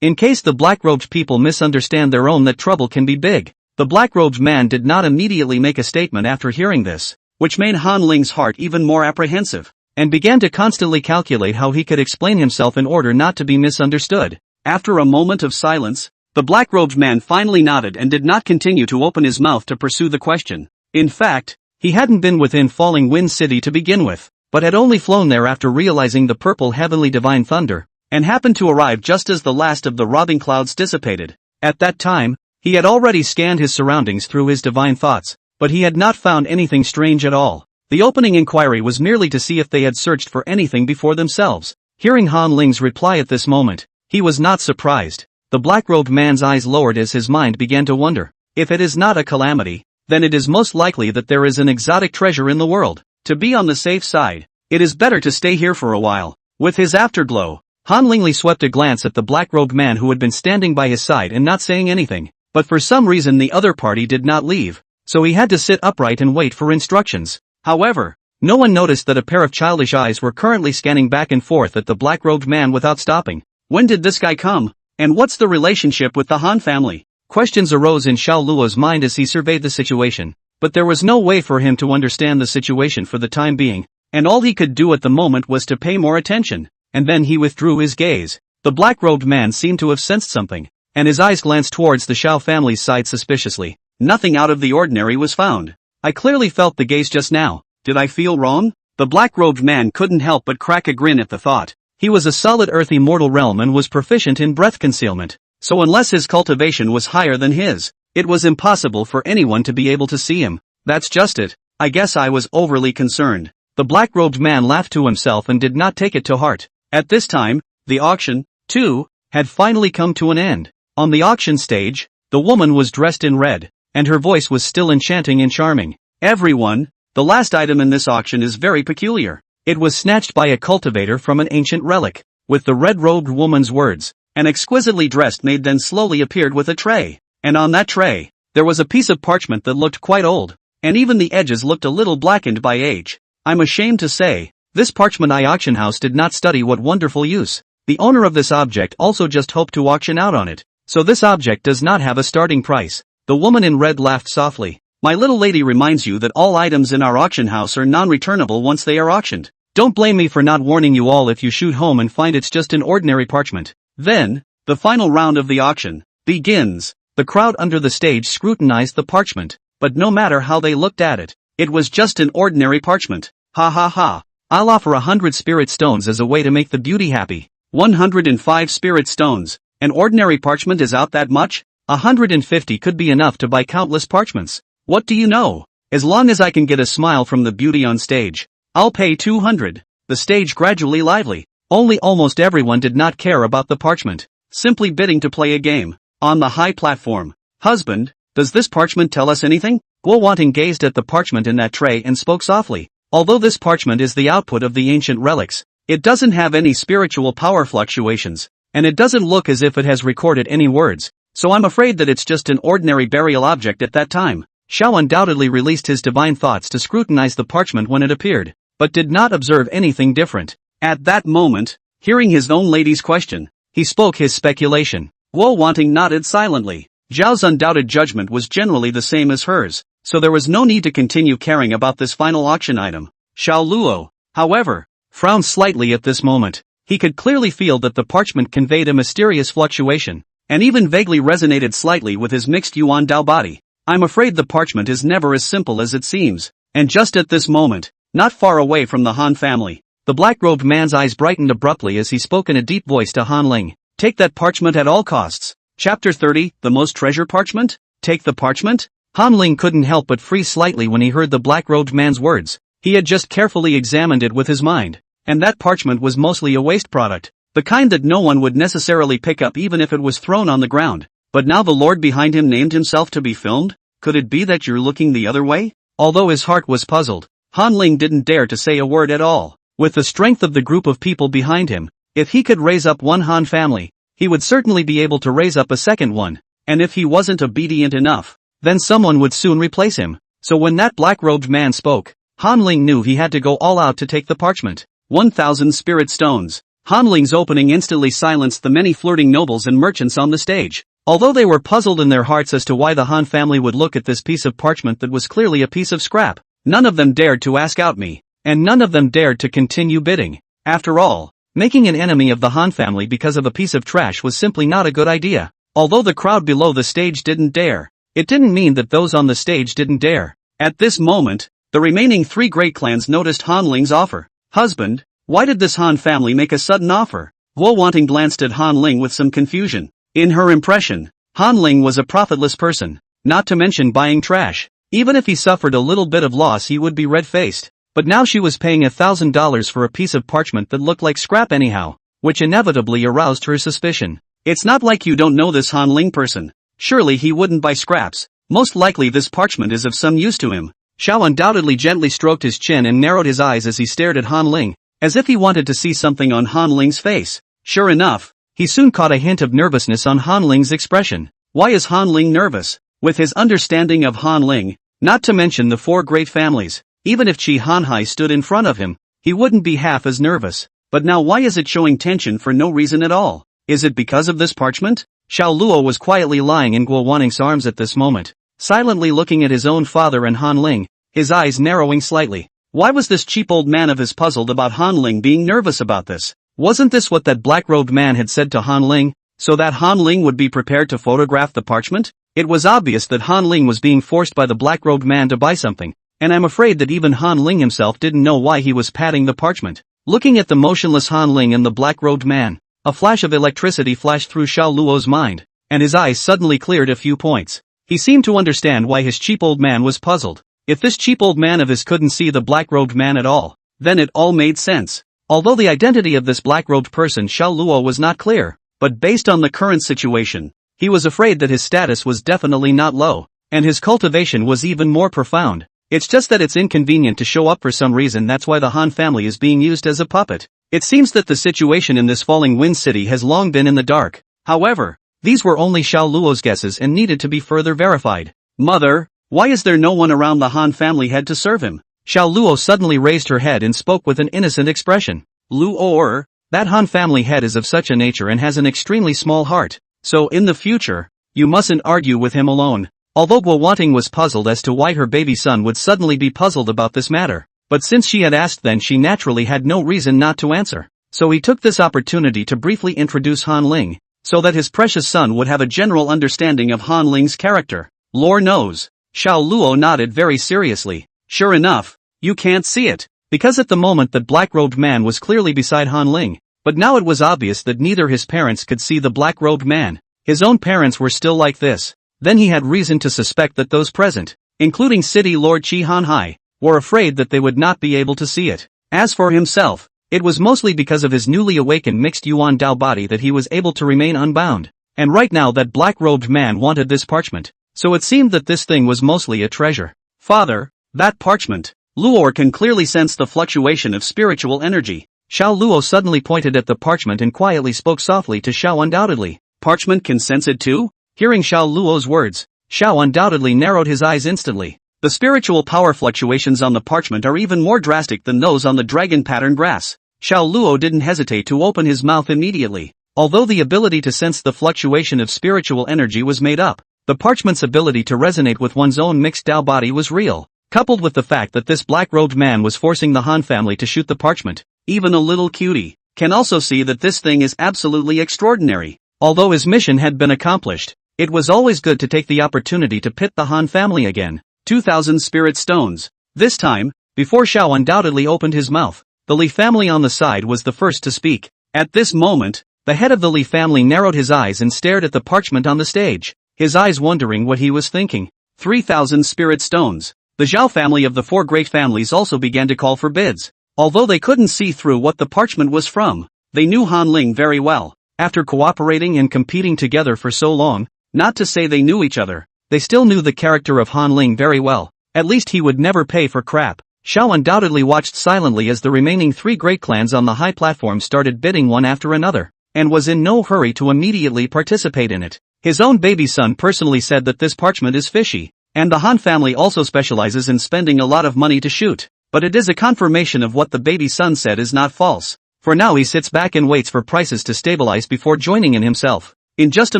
In case the black-robed people misunderstand their own, that trouble can be big. The black-robed man did not immediately make a statement after hearing this, which made Han Ling's heart even more apprehensive, and began to constantly calculate how he could explain himself in order not to be misunderstood. After a moment of silence, The black-robed man finally nodded and did not continue to open his mouth to pursue the question. In fact, he hadn't been within Falling Wind City to begin with, but had only flown there after realizing the purple heavenly divine thunder, and happened to arrive just as the last of the robbing clouds dissipated. At that time, he had already scanned his surroundings through his divine thoughts, but he had not found anything strange at all. The opening inquiry was merely to see if they had searched for anything before themselves. Hearing Han Ling's reply at this moment, he was not surprised. The black-robed man's eyes lowered as his mind began to wonder. If it is not a calamity, then it is most likely that there is an exotic treasure in the world. To be on the safe side, it is better to stay here for a while. With his afterglow, Han Lingli swept a glance at the black-robed man who had been standing by his side and not saying anything. But for some reason the other party did not leave, so he had to sit upright and wait for instructions. However, no one noticed that a pair of childish eyes were currently scanning back and forth at the black-robed man without stopping. When did this guy come? And what's the relationship with the Han family? Questions arose in Xiao Luo's mind as he surveyed the situation, but there was no way for him to understand the situation for the time being, and all he could do at the moment was to pay more attention, and then he withdrew his gaze. The black-robed man seemed to have sensed something, and his eyes glanced towards the Xiao family's side suspiciously. Nothing out of the ordinary was found. I clearly felt the gaze just now. Did I feel wrong? The black-robed man couldn't help but crack a grin at the thought. He was a solid earthy mortal realm and was proficient in breath concealment, so unless his cultivation was higher than his, it was impossible for anyone to be able to see him. That's just it. I guess I was overly concerned. The black-robed man laughed to himself and did not take it to heart. At this time, the auction, too, had finally come to an end. On the auction stage, the woman was dressed in red, and her voice was still enchanting and charming. Everyone, the last item in this auction is very peculiar. It was snatched by a cultivator from an ancient relic. With the red-robed woman's words, an exquisitely dressed maid then slowly appeared with a tray. And on that tray, there was a piece of parchment that looked quite old, and even the edges looked a little blackened by age. I'm ashamed to say, this parchment auction house did not study what wonderful use. The owner of this object also just hoped to auction out on it, so this object does not have a starting price. The woman in red laughed softly. My little lady reminds you that all items in our auction house are non-returnable once they are auctioned. Don't blame me for not warning you all if you shoot home and find it's just an ordinary parchment. Then, the final round of the auction begins. The crowd under the stage scrutinized the parchment, but no matter how they looked at it, it was just an ordinary parchment. Ha ha ha. I'll offer 100 spirit stones as a way to make the beauty happy. 105 spirit stones. An ordinary parchment is out that much? 150 could be enough to buy countless parchments. What do you know? As long as I can get a smile from the beauty on stage, I'll pay 200. The stage gradually lively. Only almost everyone did not care about the parchment, simply bidding to play a game. On the high platform. Husband, does this parchment tell us anything? Guo Wanting gazed at the parchment in that tray and spoke softly. Although this parchment is the output of the ancient relics, it doesn't have any spiritual power fluctuations, and it doesn't look as if it has recorded any words, so I'm afraid that it's just an ordinary burial object at that time. Xiao undoubtedly released his divine thoughts to scrutinize the parchment when it appeared, but did not observe anything different. At that moment, hearing his own lady's question, he spoke his speculation. Guo Wanting nodded silently. Zhao's undoubted judgment was generally the same as hers, so there was no need to continue caring about this final auction item. Xiao Luo, however, frowned slightly at this moment. He could clearly feel that the parchment conveyed a mysterious fluctuation, and even vaguely resonated slightly with his mixed Yuan Dao body. I'm afraid the parchment is never as simple as it seems. And just at this moment, not far away from the Han family, the black-robed man's eyes brightened abruptly as he spoke in a deep voice to Han Ling. Take that parchment at all costs. Chapter 30, The Most Treasure Parchment? Take the parchment? Han Ling couldn't help but freeze slightly when he heard the black-robed man's words. He had just carefully examined it with his mind, and that parchment was mostly a waste product, the kind that no one would necessarily pick up even if it was thrown on the ground. But now the lord behind him named himself to be filmed? Could it be that you're looking the other way? Although his heart was puzzled, Han Ling didn't dare to say a word at all. With the strength of the group of people behind him, if he could raise up one Han family, he would certainly be able to raise up a second one, and if he wasn't obedient enough, then someone would soon replace him. So when that black-robed man spoke, Han Ling knew he had to go all out to take the parchment. 1,000 spirit stones. Han Ling's opening instantly silenced the many flirting nobles and merchants on the stage. Although they were puzzled in their hearts as to why the Han family would look at this piece of parchment that was clearly a piece of scrap, none of them dared to ask out me, and none of them dared to continue bidding. After all, making an enemy of the Han family because of a piece of trash was simply not a good idea. Although the crowd below the stage didn't dare, it didn't mean that those on the stage didn't dare. At this moment, the remaining 3 great clans noticed Han Ling's offer. Husband, why did this Han family make a sudden offer? Guo Wanting glanced at Han Ling with some confusion. In her impression, Han Ling was a profitless person, not to mention buying trash. Even if he suffered a little bit of loss he would be red-faced. But now she was paying $1,000 for a piece of parchment that looked like scrap anyhow, which inevitably aroused her suspicion. It's not like you don't know this Han Ling person. Surely he wouldn't buy scraps. Most likely this parchment is of some use to him. Xiao undoubtedly gently stroked his chin and narrowed his eyes as he stared at Han Ling, as if he wanted to see something on Han Ling's face. Sure enough, he soon caught a hint of nervousness on Han Ling's expression. Why is Han Ling nervous? With his understanding of Han Ling, not to mention the 4 great families, even if Qi Hanhai stood in front of him, he wouldn't be half as nervous. But now why is it showing tension for no reason at all? Is it because of this parchment? Xiao Luo was quietly lying in Guo Wanting's arms at this moment, silently looking at his own father and Han Ling, his eyes narrowing slightly. Why was this cheap old man of his puzzled about Han Ling being nervous about this? Wasn't this what that black-robed man had said to Han Ling, so that Han Ling would be prepared to photograph the parchment? It was obvious that Han Ling was being forced by the black-robed man to buy something, and I'm afraid that even Han Ling himself didn't know why he was padding the parchment. Looking at the motionless Han Ling and the black-robed man, a flash of electricity flashed through Xiao Luo's mind, and his eyes suddenly cleared a few points. He seemed to understand why his cheap old man was puzzled. If this cheap old man of his couldn't see the black-robed man at all, then it all made sense. Although the identity of this black-robed person Xiao Luo was not clear, but based on the current situation, he was afraid that his status was definitely not low, and his cultivation was even more profound. It's just that it's inconvenient to show up for some reason. That's why the Han family is being used as a puppet. It seems that the situation in this falling wind city has long been in the dark. However, these were only Xiao Luo's guesses and needed to be further verified. Mother, why is there no one around the Han family head to serve him? Xiao Luo suddenly raised her head and spoke with an innocent expression. Luo, that Han family head is of such a nature and has an extremely small heart. So in the future, you mustn't argue with him alone. Although Guo Wanting was puzzled as to why her baby son would suddenly be puzzled about this matter, but since she had asked then she naturally had no reason not to answer. So he took this opportunity to briefly introduce Han Ling, so that his precious son would have a general understanding of Han Ling's character. Lord knows. Xiao Luo nodded very seriously. Sure enough, you can't see it, because at the moment that black-robed man was clearly beside Han Ling, but now it was obvious that neither his parents could see the black-robed man. His own parents were still like this. Then he had reason to suspect that those present, including City Lord Qi Hanhai, were afraid that they would not be able to see it. As for himself, it was mostly because of his newly awakened mixed Yuan Dao body that he was able to remain unbound. And right now that black-robed man wanted this parchment, so it seemed that this thing was mostly a treasure. Father, that parchment. Luo can clearly sense the fluctuation of spiritual energy. Xiao Luo suddenly pointed at the parchment and quietly spoke softly to Xiao. Undoubtedly, parchment can sense it too? Hearing Xiao Luo's words, Xiao undoubtedly narrowed his eyes instantly. The spiritual power fluctuations on the parchment are even more drastic than those on the dragon pattern grass. Xiao Luo didn't hesitate to open his mouth immediately. Although the ability to sense the fluctuation of spiritual energy was made up, the parchment's ability to resonate with one's own mixed Dao body was real. Coupled with the fact that this black-robed man was forcing the Han family to shoot the parchment, even a little cutie can also see that this thing is absolutely extraordinary. Although his mission had been accomplished, it was always good to take the opportunity to pit the Han family again. 2,000 spirit stones. This time, before Xiao undoubtedly opened his mouth, the Li family on the side was the first to speak. At this moment, the head of the Li family narrowed his eyes and stared at the parchment on the stage, his eyes wondering what he was thinking. 3,000 spirit stones. The Zhao family of the 4 great families also began to call for bids. Although they couldn't see through what the parchment was from, they knew Han Ling very well. After cooperating and competing together for so long, not to say they knew each other, they still knew the character of Han Ling very well. At least he would never pay for crap. Xiao undoubtedly watched silently as the remaining 3 great clans on the high platform started bidding one after another, and was in no hurry to immediately participate in it. His own baby son personally said that this parchment is fishy, and the Han family also specializes in spending a lot of money to shoot. But it is a confirmation of what the baby son said is not false. For now he sits back and waits for prices to stabilize before joining in himself. In just a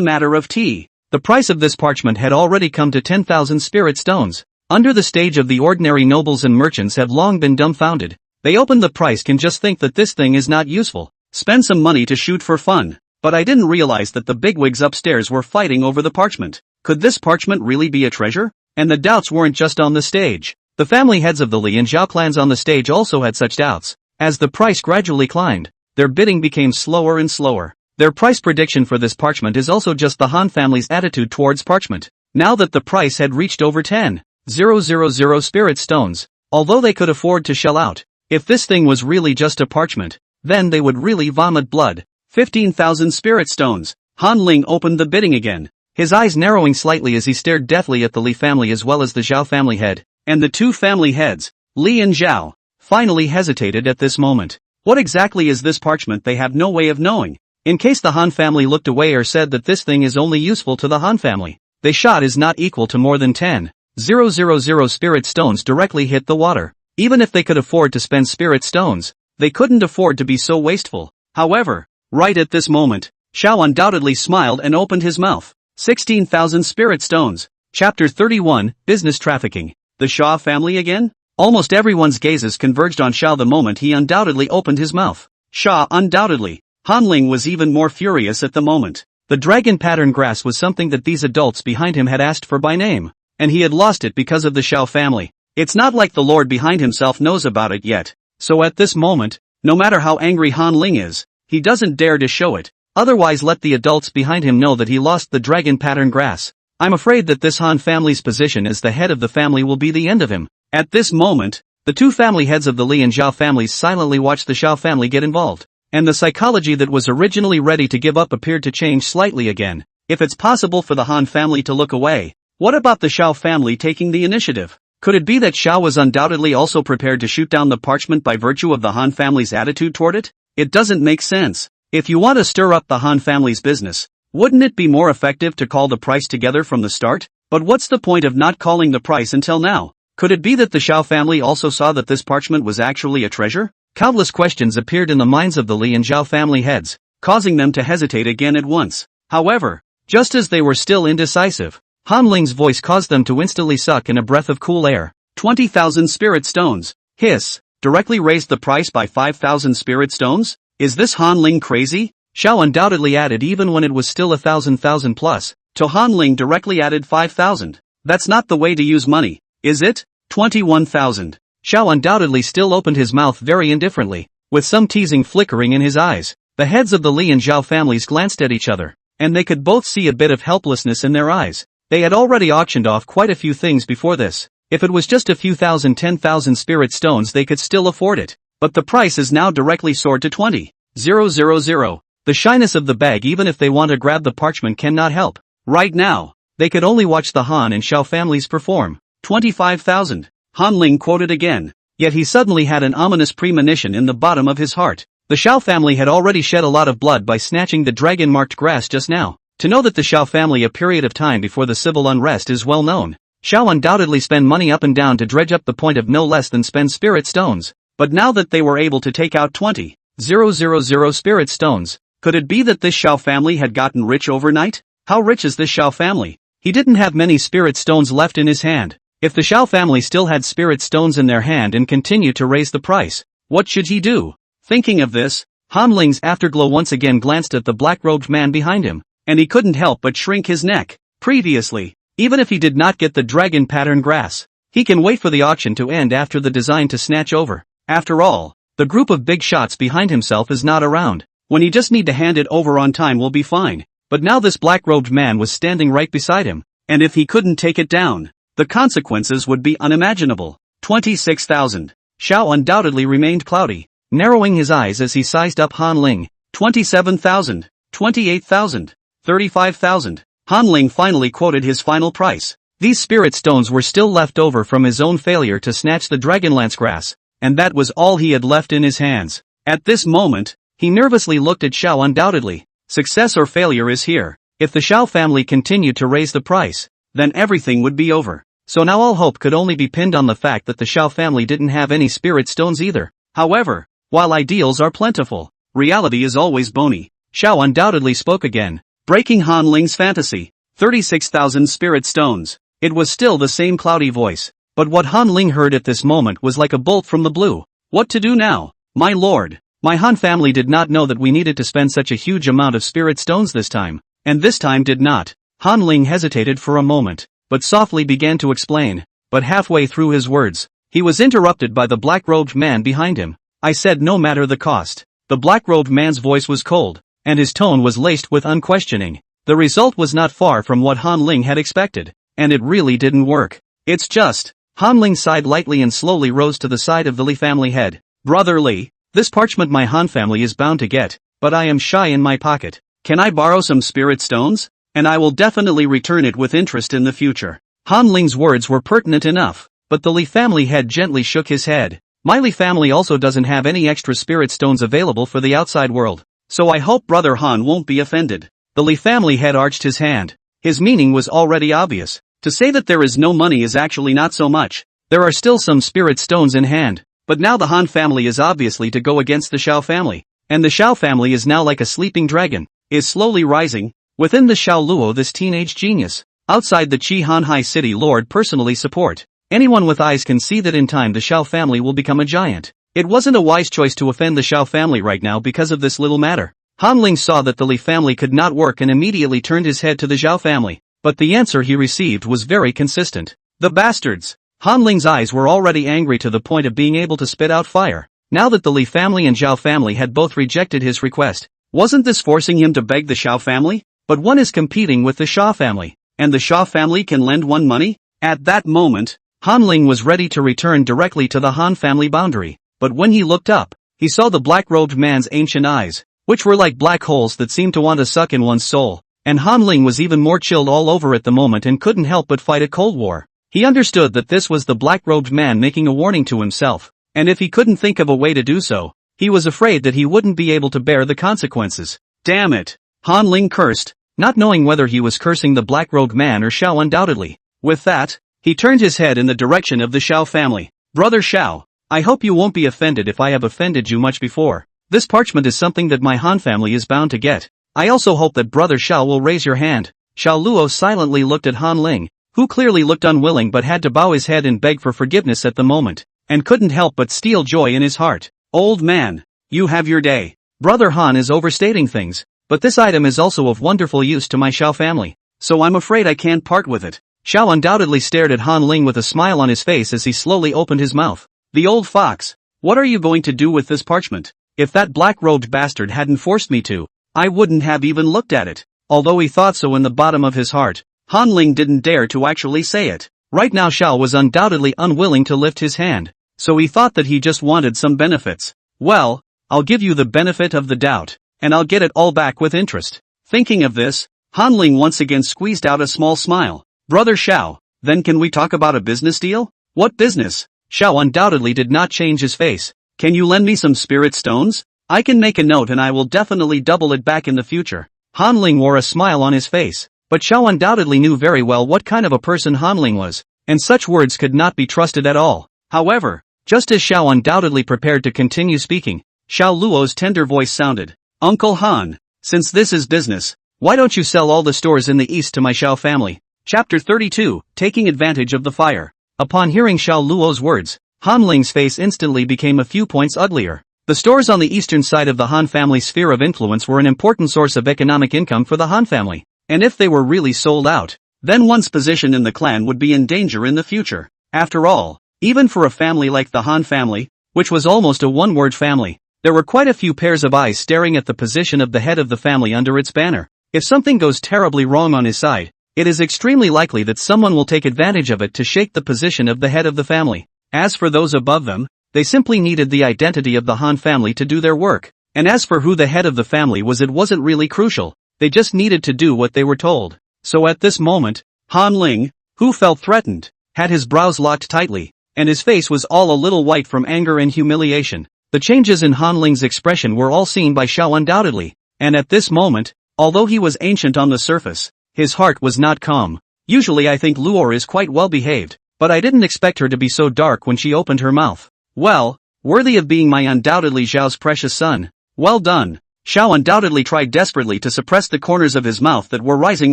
matter of tea, the price of this parchment had already come to 10,000 spirit stones. Under the stage of the ordinary nobles and merchants have long been dumbfounded. They open the price can just think that this thing is not useful. Spend some money to shoot for fun. but I didn't realize that the bigwigs upstairs were fighting over the parchment. Could this parchment really be a treasure? And the doubts weren't just on the stage. The family heads of the Li and Zhao clans on the stage also had such doubts. As the price gradually climbed, their bidding became slower and slower. Their price prediction for this parchment is also just the Han family's attitude towards parchment. Now that the price had reached over 10,000 spirit stones, although they could afford to shell out, if this thing was really just a parchment, then they would really vomit blood. 15,000 spirit stones. Han Ling opened the bidding again, his eyes narrowing slightly as he stared deathly at the Li family as well as the Zhao family head, and the two family heads, Li and Zhao, finally hesitated at this moment. What exactly is this parchment? They have no way of knowing. In case the Han family looked away or said that this thing is only useful to the Han family, they shot is not equal to more than 10,000 spirit stones directly hit the water. Even if they could afford to spend spirit stones, they couldn't afford to be so wasteful. However, right at this moment, Xiao undoubtedly smiled and opened his mouth. 16,000 spirit stones. Chapter 31, Business Trafficking. The Xia family again? Almost everyone's gazes converged on Xiao the moment he undoubtedly opened his mouth. Xia undoubtedly. Han Ling was even more furious at the moment. The dragon pattern grass was something that these adults behind him had asked for by name, and he had lost it because of the Xiao family. It's not like the lord behind himself knows about it yet, so at this moment, no matter how angry Han Ling is, he doesn't dare to show it, otherwise let the adults behind him know that he lost the dragon pattern grass. I'm afraid that this Han family's position as the head of the family will be the end of him. At this moment, the two family heads of the Li and Zhao families silently watched the Xiao family get involved, and the psychology that was originally ready to give up appeared to change slightly again. If it's possible for the Han family to look away, what about the Xiao family taking the initiative? Could it be that Xiao was undoubtedly also prepared to shoot down the parchment by virtue of the Han family's attitude toward it? It doesn't make sense. If you want to stir up the Han family's business, wouldn't it be more effective to call the price together from the start? But what's the point of not calling the price until now? Could it be that the Xiao family also saw that this parchment was actually a treasure? Countless questions appeared in the minds of the Li and Zhao family heads, causing them to hesitate again at once. However, just as they were still indecisive, Han Ling's voice caused them to instantly suck in a breath of cool air. 20,000 spirit stones. Hiss. Directly raised the price by 5,000 spirit stones? Is this Han Ling crazy? Xiao undoubtedly added even when it was still 1,000 plus. To Han Ling directly added 5,000. That's not the way to use money, is it? 21,000. Xiao undoubtedly still opened his mouth very indifferently, with some teasing flickering in his eyes. The heads of the Li and Zhao families glanced at each other, and they could both see a bit of helplessness in their eyes. They had already auctioned off quite a few things before this. If it was just a few 10,000 spirit stones they could still afford it. But the price is now directly soared to 20,000. The shyness of the bag even if they want to grab the parchment cannot help. Right now, they could only watch the Han and Xiao families perform. 25,000. Han Ling quoted again. Yet he suddenly had an ominous premonition in the bottom of his heart. The Xiao family had already shed a lot of blood by snatching the dragon-marked grass just now. To know that the Xiao family a period of time before the civil unrest is well known. Xiao undoubtedly spend money up and down to dredge up the point of no less than spend spirit stones. But now that they were able to take out 20,000 spirit stones, could it be that this Xiao family had gotten rich overnight? How rich is this Xiao family? He didn't have many spirit stones left in his hand. If the Xiao family still had spirit stones in their hand and continued to raise the price, what should he do? Thinking of this, Han Ling's afterglow once again glanced at the black-robed man behind him, and he couldn't help but shrink his neck. Previously, even if he did not get the dragon pattern grass, he can wait for the auction to end after the design to snatch over. After all, the group of big shots behind himself is not around. When he just need to hand it over on time will be fine. But now this black-robed man was standing right beside him, and if he couldn't take it down, the consequences would be unimaginable. 26,000. Xiao undoubtedly remained cloudy, narrowing his eyes as he sized up Han Ling. 27,000. 28,000. 35,000. Han Ling finally quoted his final price. These spirit stones were still left over from his own failure to snatch the Dragonlance grass, and that was all he had left in his hands. At this moment, he nervously looked at Xiao undoubtedly. Success or failure is here. If the Xiao family continued to raise the price, then everything would be over. So now all hope could only be pinned on the fact that the Xiao family didn't have any spirit stones either. However, while ideals are plentiful, reality is always bony. Xiao undoubtedly spoke again, breaking Han Ling's fantasy. 36,000 spirit stones. It was still the same cloudy voice, but what Han Ling heard at this moment was like a bolt from the blue. What to do now? My lord, My Han family did not know that we needed to spend such a huge amount of spirit stones this time, and this time did not. Han Ling hesitated for a moment, but softly began to explain, but halfway through his words, he was interrupted by the black-robed man behind him. I said no matter the cost. The black-robed man's voice was cold, and his tone was laced with unquestioning. The result was not far from what Han Ling had expected, and it really didn't work. It's just, Han Ling sighed lightly and slowly rose to the side of the Li family head. Brother Li, this parchment my Han family is bound to get, but I am shy in my pocket. Can I borrow some spirit stones? And I will definitely return it with interest in the future. Han Ling's words were pertinent enough, but the Li family head gently shook his head. My Li family also doesn't have any extra spirit stones available for the outside world, so I hope Brother Han won't be offended. The Li family head arched his hand. His meaning was already obvious. To say that there is no money is actually not so much. There are still some spirit stones in hand, but now the Han family is obviously to go against the Shao family, and the Shao family is now like a sleeping dragon, is slowly rising. Within the Shao Luo, this teenage genius, outside the Qi Hanhai city lord personally support. Anyone with eyes can see that in time the Shao family will become a giant. It wasn't a wise choice to offend the Shao family right now because of this little matter. Han Ling saw that the Li family could not work and immediately turned his head to the Zhao family, but the answer he received was very consistent. The bastards! Han Ling's eyes were already angry to the point of being able to spit out fire. Now that the Li family and Zhao family had both rejected his request, wasn't this forcing him to beg the Shao family? But one is competing with the Shah family, and the Shah family can lend one money? At that moment, Han Ling was ready to return directly to the Han family boundary, but when he looked up, he saw the black-robed man's ancient eyes, which were like black holes that seemed to want to suck in one's soul, and Han Ling was even more chilled all over at the moment and couldn't help but fight a cold war. He understood that this was the black-robed man making a warning to himself, and if he couldn't think of a way to do so, he was afraid that he wouldn't be able to bear the consequences. Damn it! Han Ling cursed, not knowing whether he was cursing the black-robed man or Shao undoubtedly. With that, he turned his head in the direction of the Shao family. Brother Shao, I hope you won't be offended if I have offended you much before. This parchment is something that my Han family is bound to get. I also hope that Brother Shao will raise your hand. Shao Luo silently looked at Han Ling, who clearly looked unwilling but had to bow his head and beg for forgiveness at the moment, and couldn't help but steal joy in his heart. Old man, you have your day. Brother Han is overstating things, but this item is also of wonderful use to my Shao family, so I'm afraid I can't part with it. Shao undoubtedly stared at Han Ling with a smile on his face as he slowly opened his mouth. The old fox, what are you going to do with this parchment? If that black-robed bastard hadn't forced me to, I wouldn't have even looked at it. Although he thought so in the bottom of his heart, Han Ling didn't dare to actually say it. Right now Shao was undoubtedly unwilling to lift his hand, so he thought that he just wanted some benefits. Well, I'll give you the benefit of the doubt, and I'll get it all back with interest. Thinking of this, Han Ling once again squeezed out a small smile. Brother Shao, then can we talk about a business deal? What business? Shao undoubtedly did not change his face. Can you lend me some spirit stones? I can make a note and I will definitely double it back in the future. Han Ling wore a smile on his face, but Shao undoubtedly knew very well what kind of a person Han Ling was, and such words could not be trusted at all. However, just as Shao undoubtedly prepared to continue speaking, Shao Luo's tender voice sounded. Uncle Han, since this is business, why don't you sell all the stores in the east to my Shao family? Chapter 32, Taking Advantage of the Fire. Upon hearing Shao Luo's words, Han Ling's face instantly became a few points uglier. The stores on the eastern side of the Han family's sphere of influence were an important source of economic income for the Han family, and if they were really sold out, then one's position in the clan would be in danger in the future. After all, even for a family like the Han family, which was almost a one-word family, there were quite a few pairs of eyes staring at the position of the head of the family under its banner. If something goes terribly wrong on his side, it is extremely likely that someone will take advantage of it to shake the position of the head of the family. As for those above them, they simply needed the identity of the Han family to do their work. And as for who the head of the family was, it wasn't really crucial. They just needed to do what they were told. So at this moment, Han Ling, who felt threatened, had his brows locked tightly, and his face was all a little white from anger and humiliation. The changes in Han Ling's expression were all seen by Shao undoubtedly, and at this moment, although he was ancient on the surface, his heart was not calm. Usually I think Luor is quite well behaved, but I didn't expect her to be so dark when she opened her mouth. Well, worthy of being my undoubtedly Zhao's precious son. Well done. Shao undoubtedly tried desperately to suppress the corners of his mouth that were rising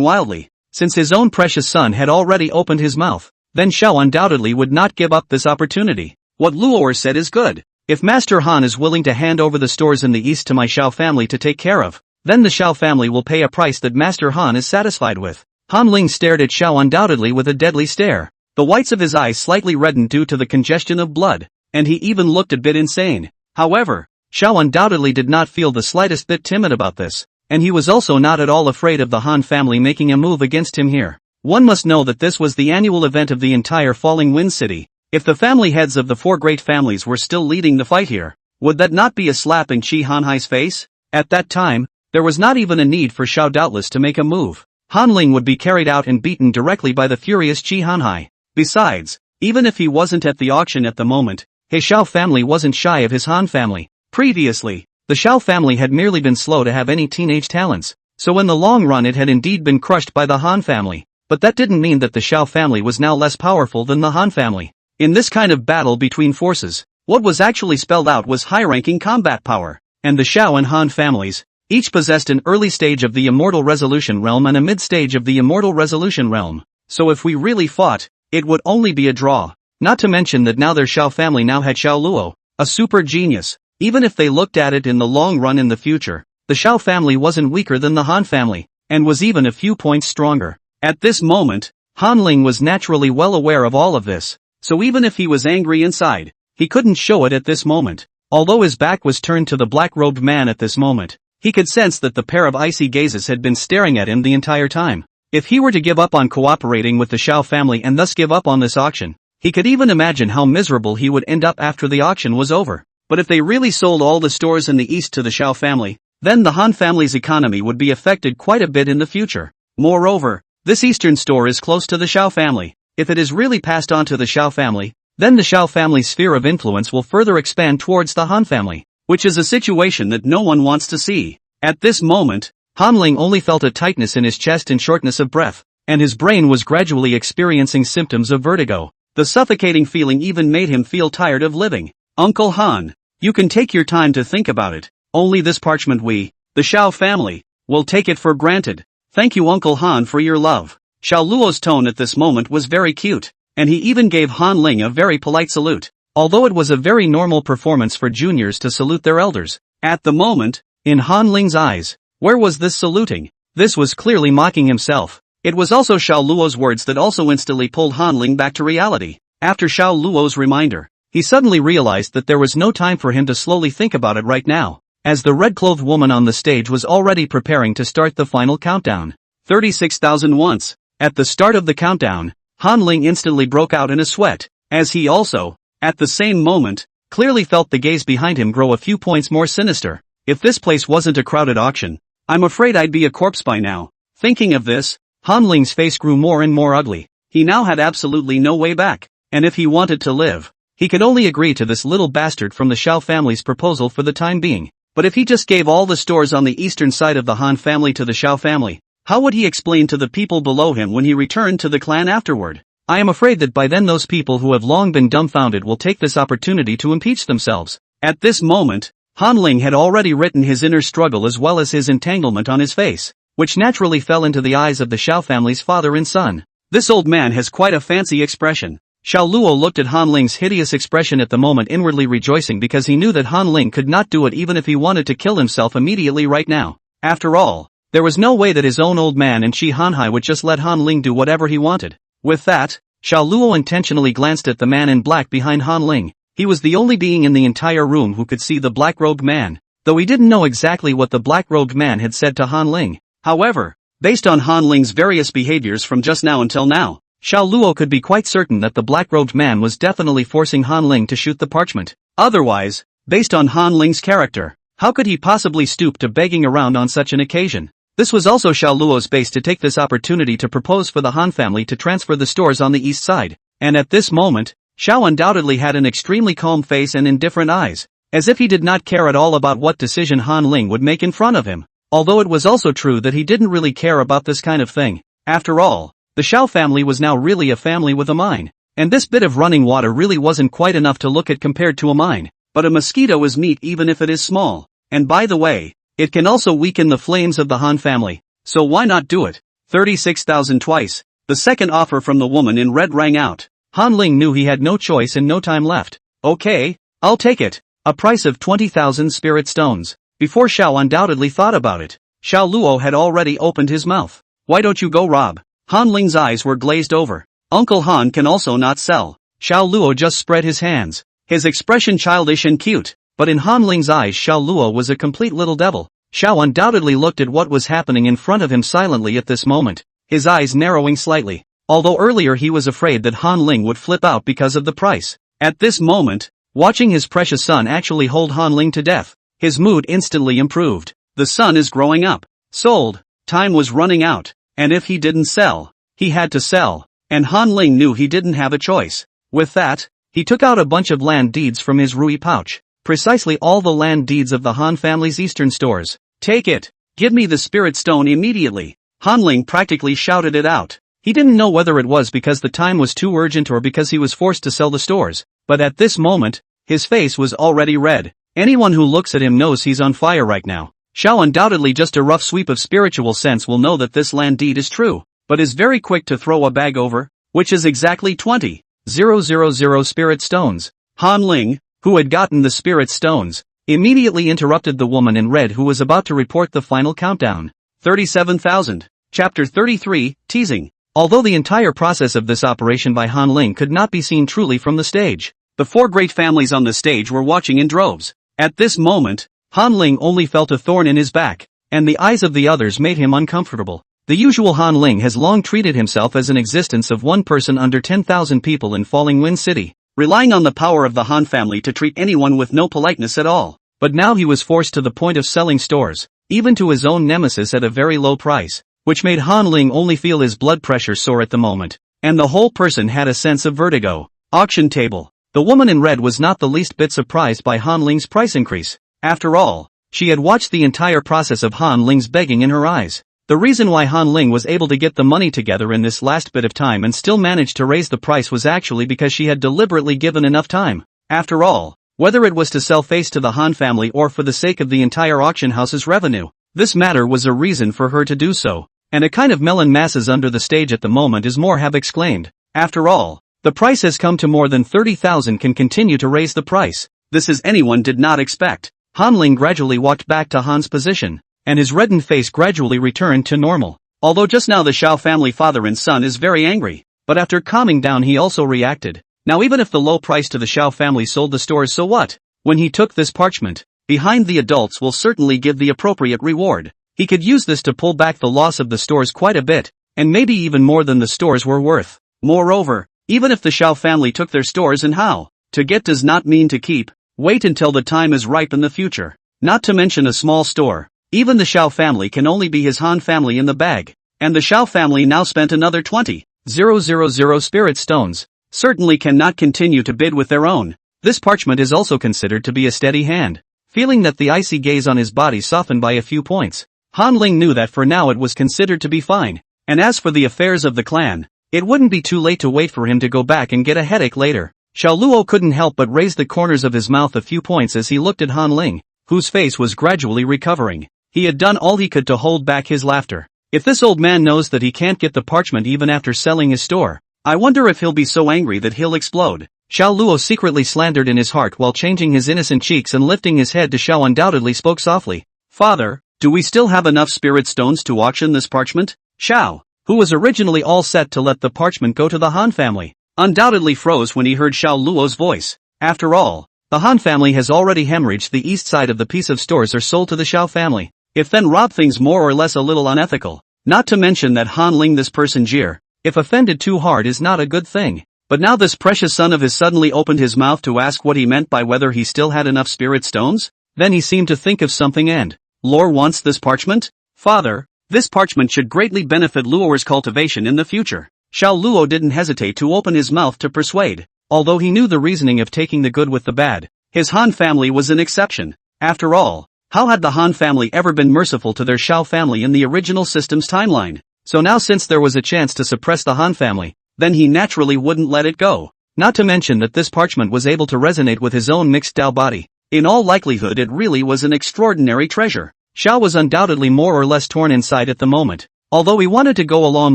wildly. Since his own precious son had already opened his mouth, then Shao undoubtedly would not give up this opportunity. What Luor said is good. If Master Han is willing to hand over the stores in the east to my Xiao family to take care of, then the Xiao family will pay a price that Master Han is satisfied with. Han Ling stared at Xiao undoubtedly with a deadly stare. The whites of his eyes slightly reddened due to the congestion of blood, and he even looked a bit insane. However, Xiao undoubtedly did not feel the slightest bit timid about this, and he was also not at all afraid of the Han family making a move against him here. One must know that this was the annual event of the entire Falling Wind City. If the family heads of the four great families were still leading the fight here, would that not be a slap in Qi Hanhai's face? At that time, there was not even a need for Xiao doubtless to make a move. Han Ling would be carried out and beaten directly by the furious Qi Hanhai. Besides, even if he wasn't at the auction at the moment, his Xiao family wasn't shy of his Han family. Previously, the Xiao family had merely been slow to have any teenage talents, so in the long run it had indeed been crushed by the Han family. But that didn't mean that the Xiao family was now less powerful than the Han family. In this kind of battle between forces, what was actually spelled out was high-ranking combat power, and the Xiao and Han families each possessed an early stage of the Immortal Resolution Realm and a mid-stage of the Immortal Resolution Realm. So if we really fought, it would only be a draw. Not to mention that now their Xiao family now had Xiao Luo, a super genius. Even if they looked at it in the long run in the future, the Xiao family wasn't weaker than the Han family, and was even a few points stronger. At this moment, Han Ling was naturally well aware of all of this. So even if he was angry inside, he couldn't show it at this moment. Although his back was turned to the black-robed man at this moment, he could sense that the pair of icy gazes had been staring at him the entire time. If he were to give up on cooperating with the Xiao family and thus give up on this auction, he could even imagine how miserable he would end up after the auction was over. But if they really sold all the stores in the east to the Xiao family, then the Han family's economy would be affected quite a bit in the future. Moreover, this eastern store is close to the Xiao family. If it is really passed on to the Xiao family, then the Xiao family's sphere of influence will further expand towards the Han family, which is a situation that no one wants to see. At this moment, Han Ling only felt a tightness in his chest and shortness of breath, and his brain was gradually experiencing symptoms of vertigo. The suffocating feeling even made him feel tired of living. Uncle Han, you can take your time to think about it. Only this parchment we, the Xiao family, will take it for granted. Thank you Uncle Han for your love. Xiao Luo's tone at this moment was very cute, and he even gave Han Ling a very polite salute, although it was a very normal performance for juniors to salute their elders. At the moment, in Han Ling's eyes, where was this saluting? This was clearly mocking himself. It was also Xiao Luo's words that also instantly pulled Han Ling back to reality. After Xiao Luo's reminder, he suddenly realized that there was no time for him to slowly think about it right now, as the red-clothed woman on the stage was already preparing to start the final countdown. 36,000 once. At the start of the countdown, Han Ling instantly broke out in a sweat, as he also, at the same moment, clearly felt the gaze behind him grow a few points more sinister. If this place wasn't a crowded auction, I'm afraid I'd be a corpse by now. Thinking of this, Han Ling's face grew more and more ugly. He now had absolutely no way back, and if he wanted to live, he could only agree to this little bastard from the Xiao family's proposal for the time being. But if he just gave all the stores on the eastern side of the Han family to the Xiao family, how would he explain to the people below him when he returned to the clan afterward? I am afraid that by then those people who have long been dumbfounded will take this opportunity to impeach themselves. At this moment, Han Ling had already written his inner struggle as well as his entanglement on his face, which naturally fell into the eyes of the Xiao family's father and son. This old man has quite a fancy expression. Xiao Luo looked at Han Ling's hideous expression at the moment, inwardly rejoicing because he knew that Han Ling could not do it even if he wanted to kill himself immediately right now. After all, there was no way that his own old man and Qi Hanhai would just let Han Ling do whatever he wanted. With that, Xiao Luo intentionally glanced at the man in black behind Han Ling. He was the only being in the entire room who could see the black-robed man, though he didn't know exactly what the black-robed man had said to Han Ling. However, based on Han Ling's various behaviors from just now until now, Xiao Luo could be quite certain that the black-robed man was definitely forcing Han Ling to shoot the parchment. Otherwise, based on Han Ling's character, how could he possibly stoop to begging around on such an occasion? This was also Xiao Luo's base to take this opportunity to propose for the Han family to transfer the stores on the east side, and at this moment, Xiao undoubtedly had an extremely calm face and indifferent eyes, as if he did not care at all about what decision Han Ling would make in front of him, although it was also true that he didn't really care about this kind of thing. After all, the Xiao family was now really a family with a mine, and this bit of running water really wasn't quite enough to look at compared to a mine, but a mosquito is meat even if it is small, and by the way, it can also weaken the flames of the Han family, so why not do it? 36,000 twice. The second offer from the woman in red rang out. Han Ling knew he had no choice and no time left. Okay, I'll take it. A price of 20,000 spirit stones. Before Xiao undoubtedly thought about it, Xiao Luo had already opened his mouth. Why don't you go rob? Han Ling's eyes were glazed over. Uncle Han can also not sell. Xiao Luo just spread his hands. His expression childish and cute, but in Han Ling's eyes Xiao Luo was a complete little devil. Xiao undoubtedly looked at what was happening in front of him silently at this moment, his eyes narrowing slightly. Although earlier he was afraid that Han Ling would flip out because of the price. At this moment, watching his precious son actually hold Han Ling to death, his mood instantly improved. The son is growing up. Sold. Time was running out, and if he didn't sell, he had to sell, and Han Ling knew he didn't have a choice. With that, he took out a bunch of land deeds from his Rui pouch. Precisely all the land deeds of the Han family's eastern stores. Take it. Give me the spirit stone immediately. Han Ling practically shouted it out. He didn't know whether it was because the time was too urgent or because he was forced to sell the stores, but at this moment, his face was already red. Anyone who looks at him knows he's on fire right now. Xiao undoubtedly just a rough sweep of spiritual sense will know that this land deed is true, but is very quick to throw a bag over, which is exactly 20,000 spirit stones. Han Ling, who had gotten the spirit stones, immediately interrupted the woman in red who was about to report the final countdown. 37,000. Chapter 33, Teasing. Although the entire process of this operation by Han Ling could not be seen truly from the stage, the four great families on the stage were watching in droves. At this moment, Han Ling only felt a thorn in his back, and the eyes of the others made him uncomfortable. The usual Han Ling has long treated himself as an existence of one person under 10,000 people in Falling Wind City, relying on the power of the Han family to treat anyone with no politeness at all. But now he was forced to the point of selling stores, even to his own nemesis at a very low price, which made Han Ling only feel his blood pressure soar at the moment, and the whole person had a sense of vertigo. Auction table. The woman in red was not the least bit surprised by Han Ling's price increase. After all, she had watched the entire process of Han Ling's begging in her eyes. The reason why Han Ling was able to get the money together in this last bit of time and still managed to raise the price was actually because she had deliberately given enough time. After all, whether it was to sell face to the Han family or for the sake of the entire auction house's revenue, this matter was a reason for her to do so. And a kind of melon masses under the stage at the moment as more have exclaimed. After all, the price has come to more than 30,000 can continue to raise the price. This is anyone did not expect. Han Ling gradually walked back to Han's position, and his reddened face gradually returned to normal. Although just now the Xiao family father and son is very angry, but after calming down he also reacted. Now even if the low price to the Xiao family sold the stores, so what? When he took this parchment, behind the adults will certainly give the appropriate reward. He could use this to pull back the loss of the stores quite a bit, and maybe even more than the stores were worth. Moreover, even if the Xiao family took their stores and how to get does not mean to keep, wait until the time is ripe in the future. Not to mention a small store. Even the Xiao family can only be his Han family in the bag, and the Xiao family now spent another 20,000 spirit stones. Certainly cannot continue to bid with their own. This parchment is also considered to be a steady hand. Feeling that the icy gaze on his body softened by a few points, Han Ling knew that for now it was considered to be fine, and as for the affairs of the clan, it wouldn't be too late to wait for him to go back and get a headache later. Xiao Luo couldn't help but raise the corners of his mouth a few points as he looked at Han Ling, whose face was gradually recovering. He had done all he could to hold back his laughter. If this old man knows that he can't get the parchment even after selling his store, I wonder if he'll be so angry that he'll explode. Xiao Luo secretly slandered in his heart while changing his innocent cheeks and lifting his head to Xiao undoubtedly spoke softly. Father, do we still have enough spirit stones to auction this parchment? Xiao, who was originally all set to let the parchment go to the Han family, undoubtedly froze when he heard Xiao Luo's voice. After all, the Han family has already hemorrhaged the east side of the piece of stores are sold to the Xiao family. If then rob things more or less a little unethical. Not to mention that Han Ling this person jeer, if offended too hard is not a good thing. But now this precious son of his suddenly opened his mouth to ask what he meant by whether he still had enough spirit stones? Then he seemed to think of something and, Lore wants this parchment? Father, this parchment should greatly benefit Luo's cultivation in the future. Xiao Luo didn't hesitate to open his mouth to persuade, although he knew the reasoning of taking the good with the bad. His Han family was an exception. After all, how had the Han family ever been merciful to their Xiao family in the original system's timeline? So now since there was a chance to suppress the Han family, then he naturally wouldn't let it go. Not to mention that this parchment was able to resonate with his own mixed Dao body. In all likelihood it really was an extraordinary treasure. Xiao was undoubtedly more or less torn inside at the moment. Although he wanted to go along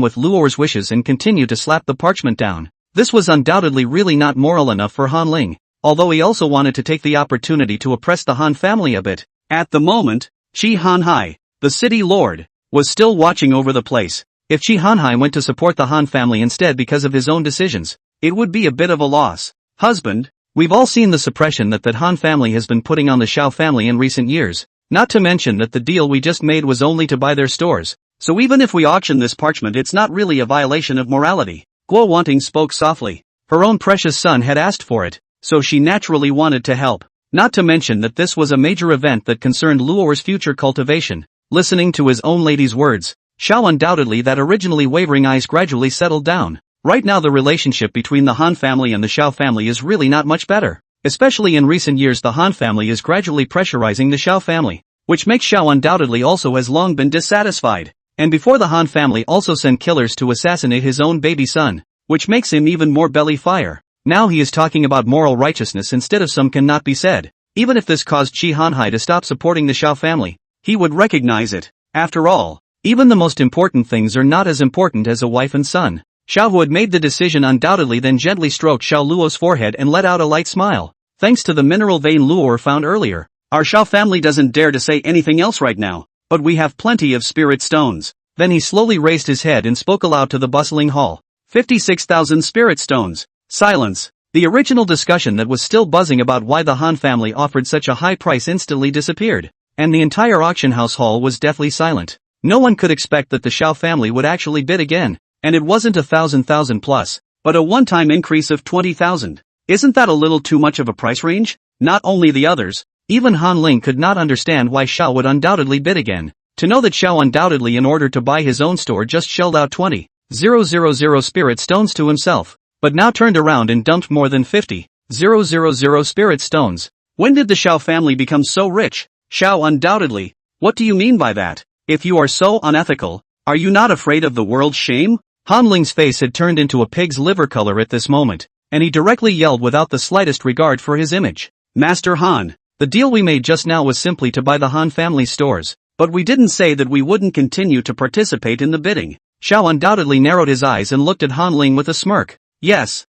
with Luo's wishes and continue to slap the parchment down, this was undoubtedly really not moral enough for Han Ling. although he also wanted to take the opportunity to oppress the Han family a bit. At the moment, Chi Hanhai, the city lord, was still watching over the place. If Chi Hanhai went to support the Han family instead because of his own decisions, it would be a bit of a loss. Husband, we've all seen the suppression that Han family has been putting on the Xiao family in recent years, not to mention that the deal we just made was only to buy their stores, so even if we auction this parchment it's not really a violation of morality. Guo Wanting spoke softly. Her own precious son had asked for it, so she naturally wanted to help. Not to mention that this was a major event that concerned Luo'er's future cultivation. Listening to his own lady's words, Xiao undoubtedly that originally wavering eyes gradually settled down. Right now the relationship between the Han family and the Xiao family is really not much better. Especially in recent years the Han family is gradually pressurizing the Xiao family, which makes Xiao undoubtedly also has long been dissatisfied. And before the Han family also sent killers to assassinate his own baby son, which makes him even more belly fire. Now he is talking about moral righteousness instead of some cannot be said. Even if this caused Chi Hanhai to stop supporting the Xiao family, he would recognize it. After all, even the most important things are not as important as a wife and son. Xiao, who had made the decision, undoubtedly then gently stroked Xiao Luo's forehead and let out a light smile. Thanks to the mineral vein Luo'er found earlier, our Xiao family doesn't dare to say anything else right now, but we have plenty of spirit stones. Then he slowly raised his head and spoke aloud to the bustling hall. 56,000 spirit stones. Silence. The original discussion that was still buzzing about why the Han family offered such a high price instantly disappeared, and the entire auction house hall was deathly silent. No one could expect that the Xiao family would actually bid again, and it wasn't 1,000 plus, but a one-time increase of 20,000. Isn't that a little too much of a price range? Not only the others, even Han Ling could not understand why Xiao would undoubtedly bid again. To know that Xiao undoubtedly in order to buy his own store just shelled out 20,000 spirit stones to himself, but now turned around and dumped more than 50,000 spirit stones. When did the Xiao family become so rich? Xiao undoubtedly. What do you mean by that? If you are so unethical, are you not afraid of the world's shame? Han Ling's face had turned into a pig's liver color at this moment, and he directly yelled without the slightest regard for his image. Master Han, the deal we made just now was simply to buy the Han family stores, but we didn't say that we wouldn't continue to participate in the bidding. Xiao undoubtedly narrowed his eyes and looked at Han Ling with a smirk. Yes.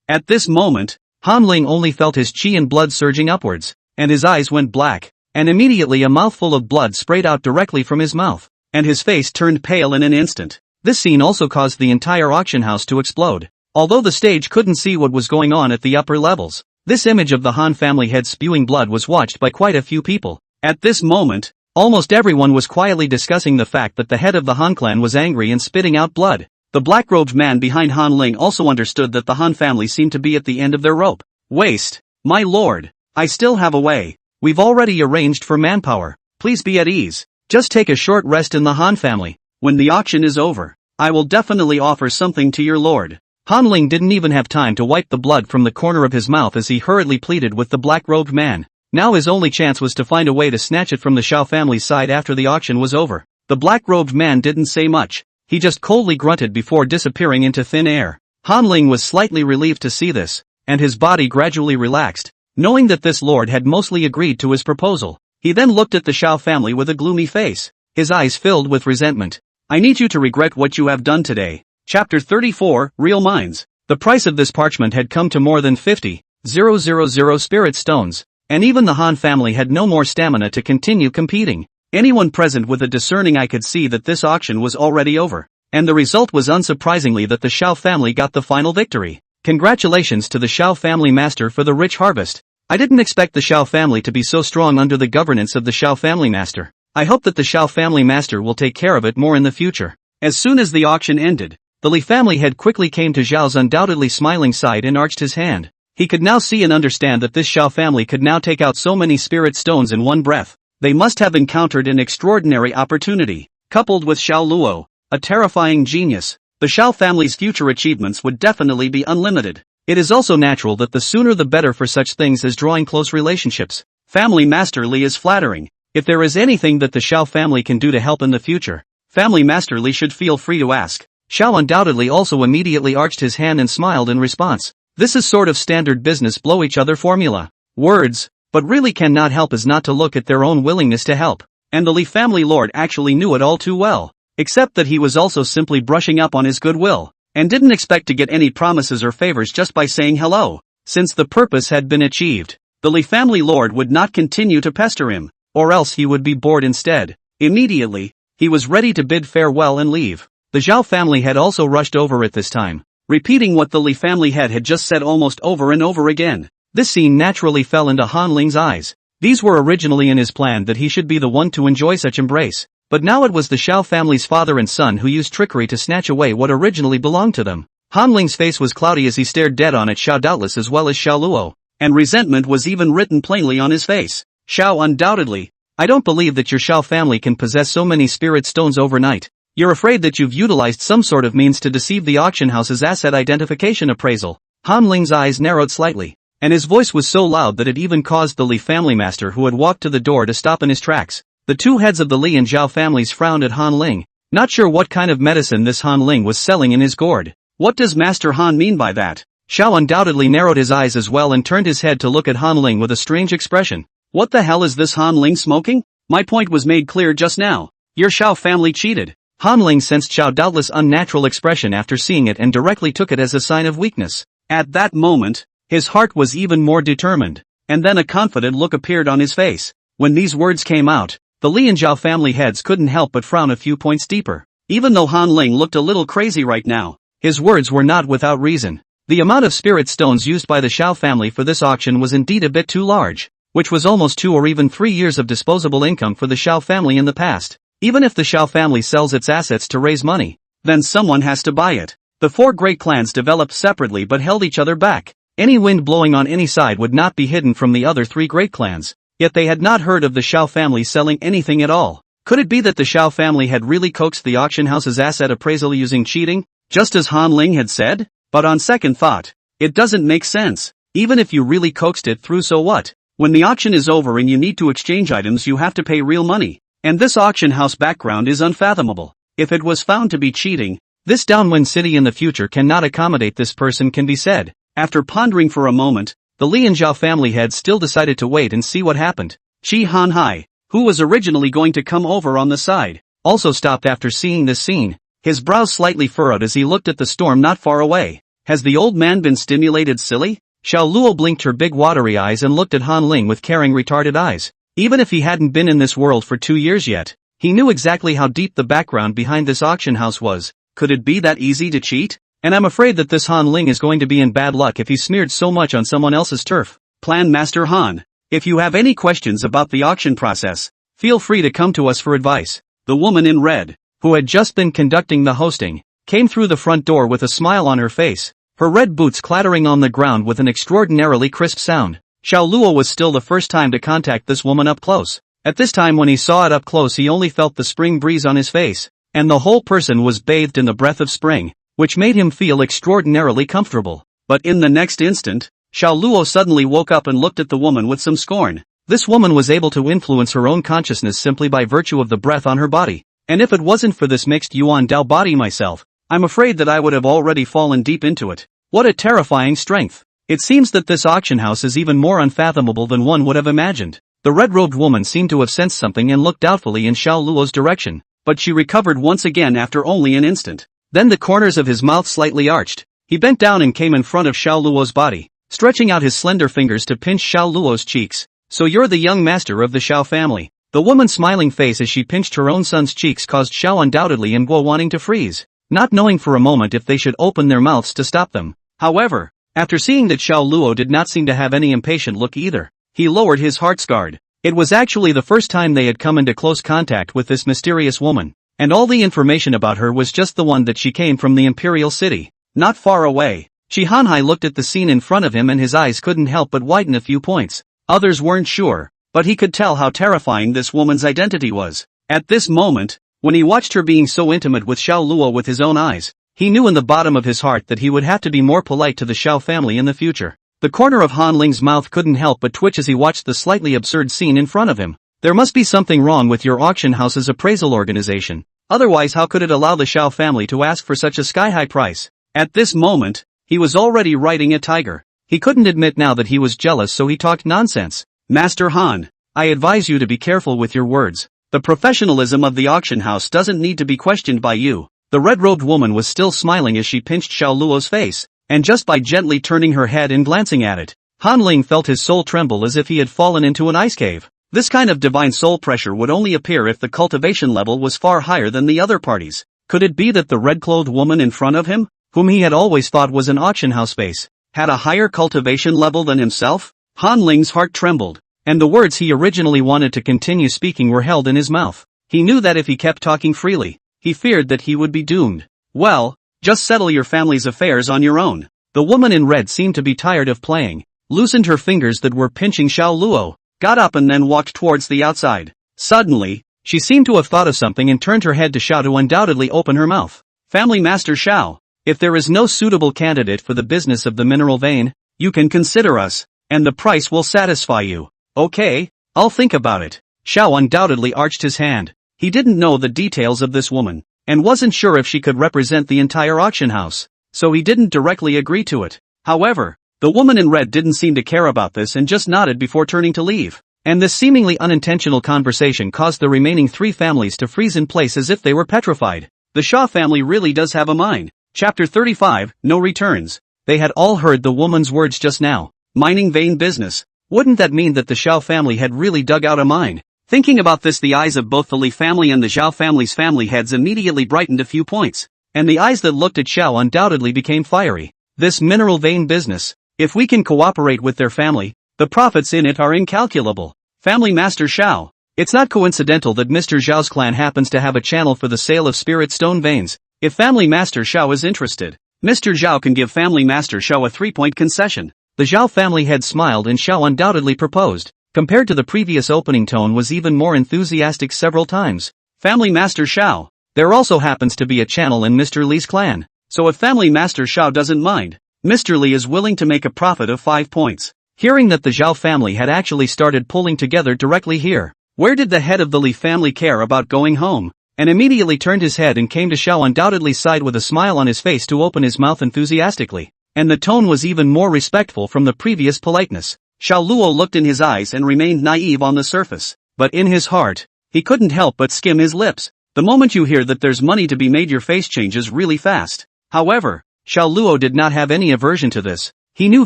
At this moment, Han Ling only felt his chi and blood surging upwards, and his eyes went black, and immediately a mouthful of blood sprayed out directly from his mouth, and his face turned pale in an instant. This scene also caused the entire auction house to explode. Although the stage couldn't see what was going on at the upper levels, this image of the Han family head spewing blood was watched by quite a few people. At this moment, almost everyone was quietly discussing the fact that the head of the Han clan was angry and spitting out blood. The black-robed man behind Han Ling also understood that the Han family seemed to be at the end of their rope. Waste. My lord, I still have a way. We've already arranged for manpower. Please be at ease. Just take a short rest in the Han family. When the auction is over, I will definitely offer something to your lord. Han Ling didn't even have time to wipe the blood from the corner of his mouth as he hurriedly pleaded with the black-robed man. Now his only chance was to find a way to snatch it from the Xiao family's side after the auction was over. The black-robed man didn't say much. He just coldly grunted before disappearing into thin air. Han Ling was slightly relieved to see this, and his body gradually relaxed, knowing that this lord had mostly agreed to his proposal. He then looked at the Xiao family with a gloomy face, his eyes filled with resentment. I need you to regret what you have done today. Chapter 34, Real Minds. The price of this parchment had come to more than 50,000 spirit stones, and even the Han family had no more stamina to continue competing. Anyone present with a discerning eye could see that this auction was already over, and the result was unsurprisingly that the Xiao family got the final victory. Congratulations to the Xiao family master for the rich harvest. I didn't expect the Xiao family to be so strong under the governance of the Xiao family master. I hope that the Xiao family master will take care of it more in the future. As soon as the auction ended, the Li family head quickly came to Zhao's undoubtedly smiling side and arched his hand. He could now see and understand that this Xiao family could now take out so many spirit stones in one breath. They must have encountered an extraordinary opportunity. Coupled with Xiao Luo, a terrifying genius, the Xiao family's future achievements would definitely be unlimited. It is also natural that the sooner the better for such things as drawing close relationships. Family Master Li is flattering. If there is anything that the Xiao family can do to help in the future, Family Master Li should feel free to ask. Xiao undoubtedly also immediately arched his hand and smiled in response. This is sort of standard business blow each other formula. Words, but really cannot help is not to look at their own willingness to help. And the Li family lord actually knew it all too well. Except that he was also simply brushing up on his goodwill, and didn't expect to get any promises or favors just by saying hello. since the purpose had been achieved. The Li family lord would not continue to pester him, or else he would be bored instead. Immediately, he was ready to bid farewell and leave. The Zhao family had also rushed over at this time, repeating what the Li family head had just said almost over and over again. This scene naturally fell into Han Ling's eyes. These were originally in his plan that he should be the one to enjoy such embrace, but now it was the Zhao family's father and son who used trickery to snatch away what originally belonged to them. Han Ling's face was cloudy as he stared dead on at Xiao doubtless as well as Xiao Luo, and resentment was even written plainly on his face. Xiao undoubtedly. I don't believe that your Xiao family can possess so many spirit stones overnight. You're afraid that you've utilized some sort of means to deceive the auction house's asset identification appraisal. Han Ling's eyes narrowed slightly, and his voice was so loud that it even caused the Li family master who had walked to the door to stop in his tracks. The two heads of the Li and Zhao families frowned at Han Ling, not sure what kind of medicine this Han Ling was selling in his gourd. What does Master Han mean by that? Xiao undoubtedly narrowed his eyes as well and turned his head to look at Han Ling with a strange expression. What the hell is this Han Ling smoking? My point was made clear just now. Your Xiao family cheated. Han Ling sensed Xiao doubtless unnatural expression after seeing it and directly took it as a sign of weakness. At that moment, his heart was even more determined, and then a confident look appeared on his face. When these words came out, the Li and Zhao family heads couldn't help but frown a few points deeper. Even though Han Ling looked a little crazy right now, his words were not without reason. The amount of spirit stones used by the Xiao family for this auction was indeed a bit too large, which was almost 2 or even 3 years of disposable income for the Xiao family in the past. Even if the Xiao family sells its assets to raise money, then someone has to buy it. The 4 great clans developed separately but held each other back. Any wind blowing on any side would not be hidden from the other 3 great clans, yet they had not heard of the Xiao family selling anything at all. Could it be that the Xiao family had really coaxed the auction house's asset appraisal using cheating, just as Han Ling had said? But on second thought, it doesn't make sense. Even if you really coaxed it through, so what? When the auction is over and you need to exchange items, you have to pay real money. And this auction house background is unfathomable. If it was found to be cheating, this downwind city in the future cannot accommodate this person, can be said. After pondering for a moment, the Li and Zhao family heads still decided to wait and see what happened. Qi Hanhai, who was originally going to come over on the side, also stopped after seeing this scene, his brows slightly furrowed as he looked at the storm not far away. Has the old man been stimulated, silly? Xiao Luo blinked her big watery eyes and looked at Han Ling with caring retarded eyes. Even if he hadn't been in this world for 2 years yet, he knew exactly how deep the background behind this auction house was. Could it be that easy to cheat? And I'm afraid that this Han Ling is going to be in bad luck if he smeared so much on someone else's turf. Plan Master Han. If you have any questions about the auction process, feel free to come to us for advice. The woman in red, who had just been conducting the hosting, came through the front door with a smile on her face, her red boots clattering on the ground with an extraordinarily crisp sound. Xiao Luo was still the first time to contact this woman up close. At this time, when he saw it up close, he only felt the spring breeze on his face, and the whole person was bathed in the breath of spring, which made him feel extraordinarily comfortable. But in the next instant, Xiao Luo suddenly woke up and looked at the woman with some scorn. This woman was able to influence her own consciousness simply by virtue of the breath on her body, and if it wasn't for this mixed Yuan Dao body myself, I'm afraid that I would have already fallen deep into it. What a terrifying strength! It seems that this auction house is even more unfathomable than one would have imagined. The red-robed woman seemed to have sensed something and looked doubtfully in Xiao Luo's direction, but she recovered once again after only an instant. Then the corners of his mouth slightly arched. He bent down and came in front of Xiao Luo's body, stretching out his slender fingers to pinch Xiao Luo's cheeks. So you're the young master of the Xiao family. The woman's smiling face as she pinched her own son's cheeks caused Xiao undoubtedly and Guo wanting to freeze, not knowing for a moment if they should open their mouths to stop them. However, after seeing that Xiao Luo did not seem to have any impatient look either, he lowered his heart's guard. It was actually the first time they had come into close contact with this mysterious woman, and all the information about her was just the one that she came from the Imperial City, not far away. Shi Hanhai looked at the scene in front of him and his eyes couldn't help but widen a few points. Others weren't sure, but he could tell how terrifying this woman's identity was. At this moment, when he watched her being so intimate with Xiao Luo with his own eyes, he knew in the bottom of his heart that he would have to be more polite to the Xiao family in the future. The corner of Han Ling's mouth couldn't help but twitch as he watched the slightly absurd scene in front of him. There must be something wrong with your auction house's appraisal organization. Otherwise, how could it allow the Xiao family to ask for such a sky-high price? At this moment, he was already riding a tiger. He couldn't admit now that he was jealous, so he talked nonsense. Master Han, I advise you to be careful with your words. The professionalism of the auction house doesn't need to be questioned by you. The red-robed woman was still smiling as she pinched Xiao Luo's face. and just by gently turning her head and glancing at it, Han Ling felt his soul tremble as if he had fallen into an ice cave. This kind of divine soul pressure would only appear if the cultivation level was far higher than the other parties. Could it be that the red-clothed woman in front of him, whom he had always thought was an auction house base, had a higher cultivation level than himself? Han Ling's heart trembled, and the words he originally wanted to continue speaking were held in his mouth. He knew that if he kept talking freely, he feared that he would be doomed. Well, just settle your family's affairs on your own. The woman in red seemed to be tired of playing, loosened her fingers that were pinching Xiao Luo, got up and then walked towards the outside. Suddenly, she seemed to have thought of something and turned her head to Xiao to undoubtedly open her mouth. Family Master Xiao, if there is no suitable candidate for the business of the mineral vein, you can consider us, and the price will satisfy you. Okay, I'll think about it. Xiao undoubtedly arched his hand. He didn't know the details of this woman, and wasn't sure if she could represent the entire auction house, so he didn't directly agree to it. However, the woman in red didn't seem to care about this and just nodded before turning to leave. And this seemingly unintentional conversation caused the remaining three families to freeze in place as if they were petrified. The Shaw family really does have a mind. Chapter 35, No Returns. They had all heard the woman's words just now. Mining vein business. Wouldn't that mean that the Xiao family had really dug out a mine? Thinking about this, the eyes of both the Li family and the Zhao family's family heads immediately brightened a few points. And the eyes that looked at Xiao undoubtedly became fiery. This mineral vein business. If we can cooperate with their family, the profits in it are incalculable. Family Master Xiao. It's not coincidental that Mr. Zhao's clan happens to have a channel for the sale of spirit stone veins. If Family Master Xiao is interested, Mr. Zhao can give Family Master Xiao a 3-point concession. The Zhao family head smiled and Xiao undoubtedly proposed. Compared to the previous opening, tone was even more enthusiastic several times. Family Master Xiao. There also happens to be a channel in Mr. Li's clan. So if Family Master Xiao doesn't mind, Mr. Li is willing to make a profit of 5 points. Hearing that the Zhao family had actually started pulling together directly here, where did the head of the Li family care about going home? And immediately turned his head and came to Xiao, undoubtedly sighed with a smile on his face to open his mouth enthusiastically. And the tone was even more respectful from the previous politeness. Xiao Luo looked in his eyes and remained naive on the surface. But in his heart, he couldn't help but skim his lips. The moment you hear that there's money to be made, your face changes really fast. However, Xiao Luo did not have any aversion to this. He knew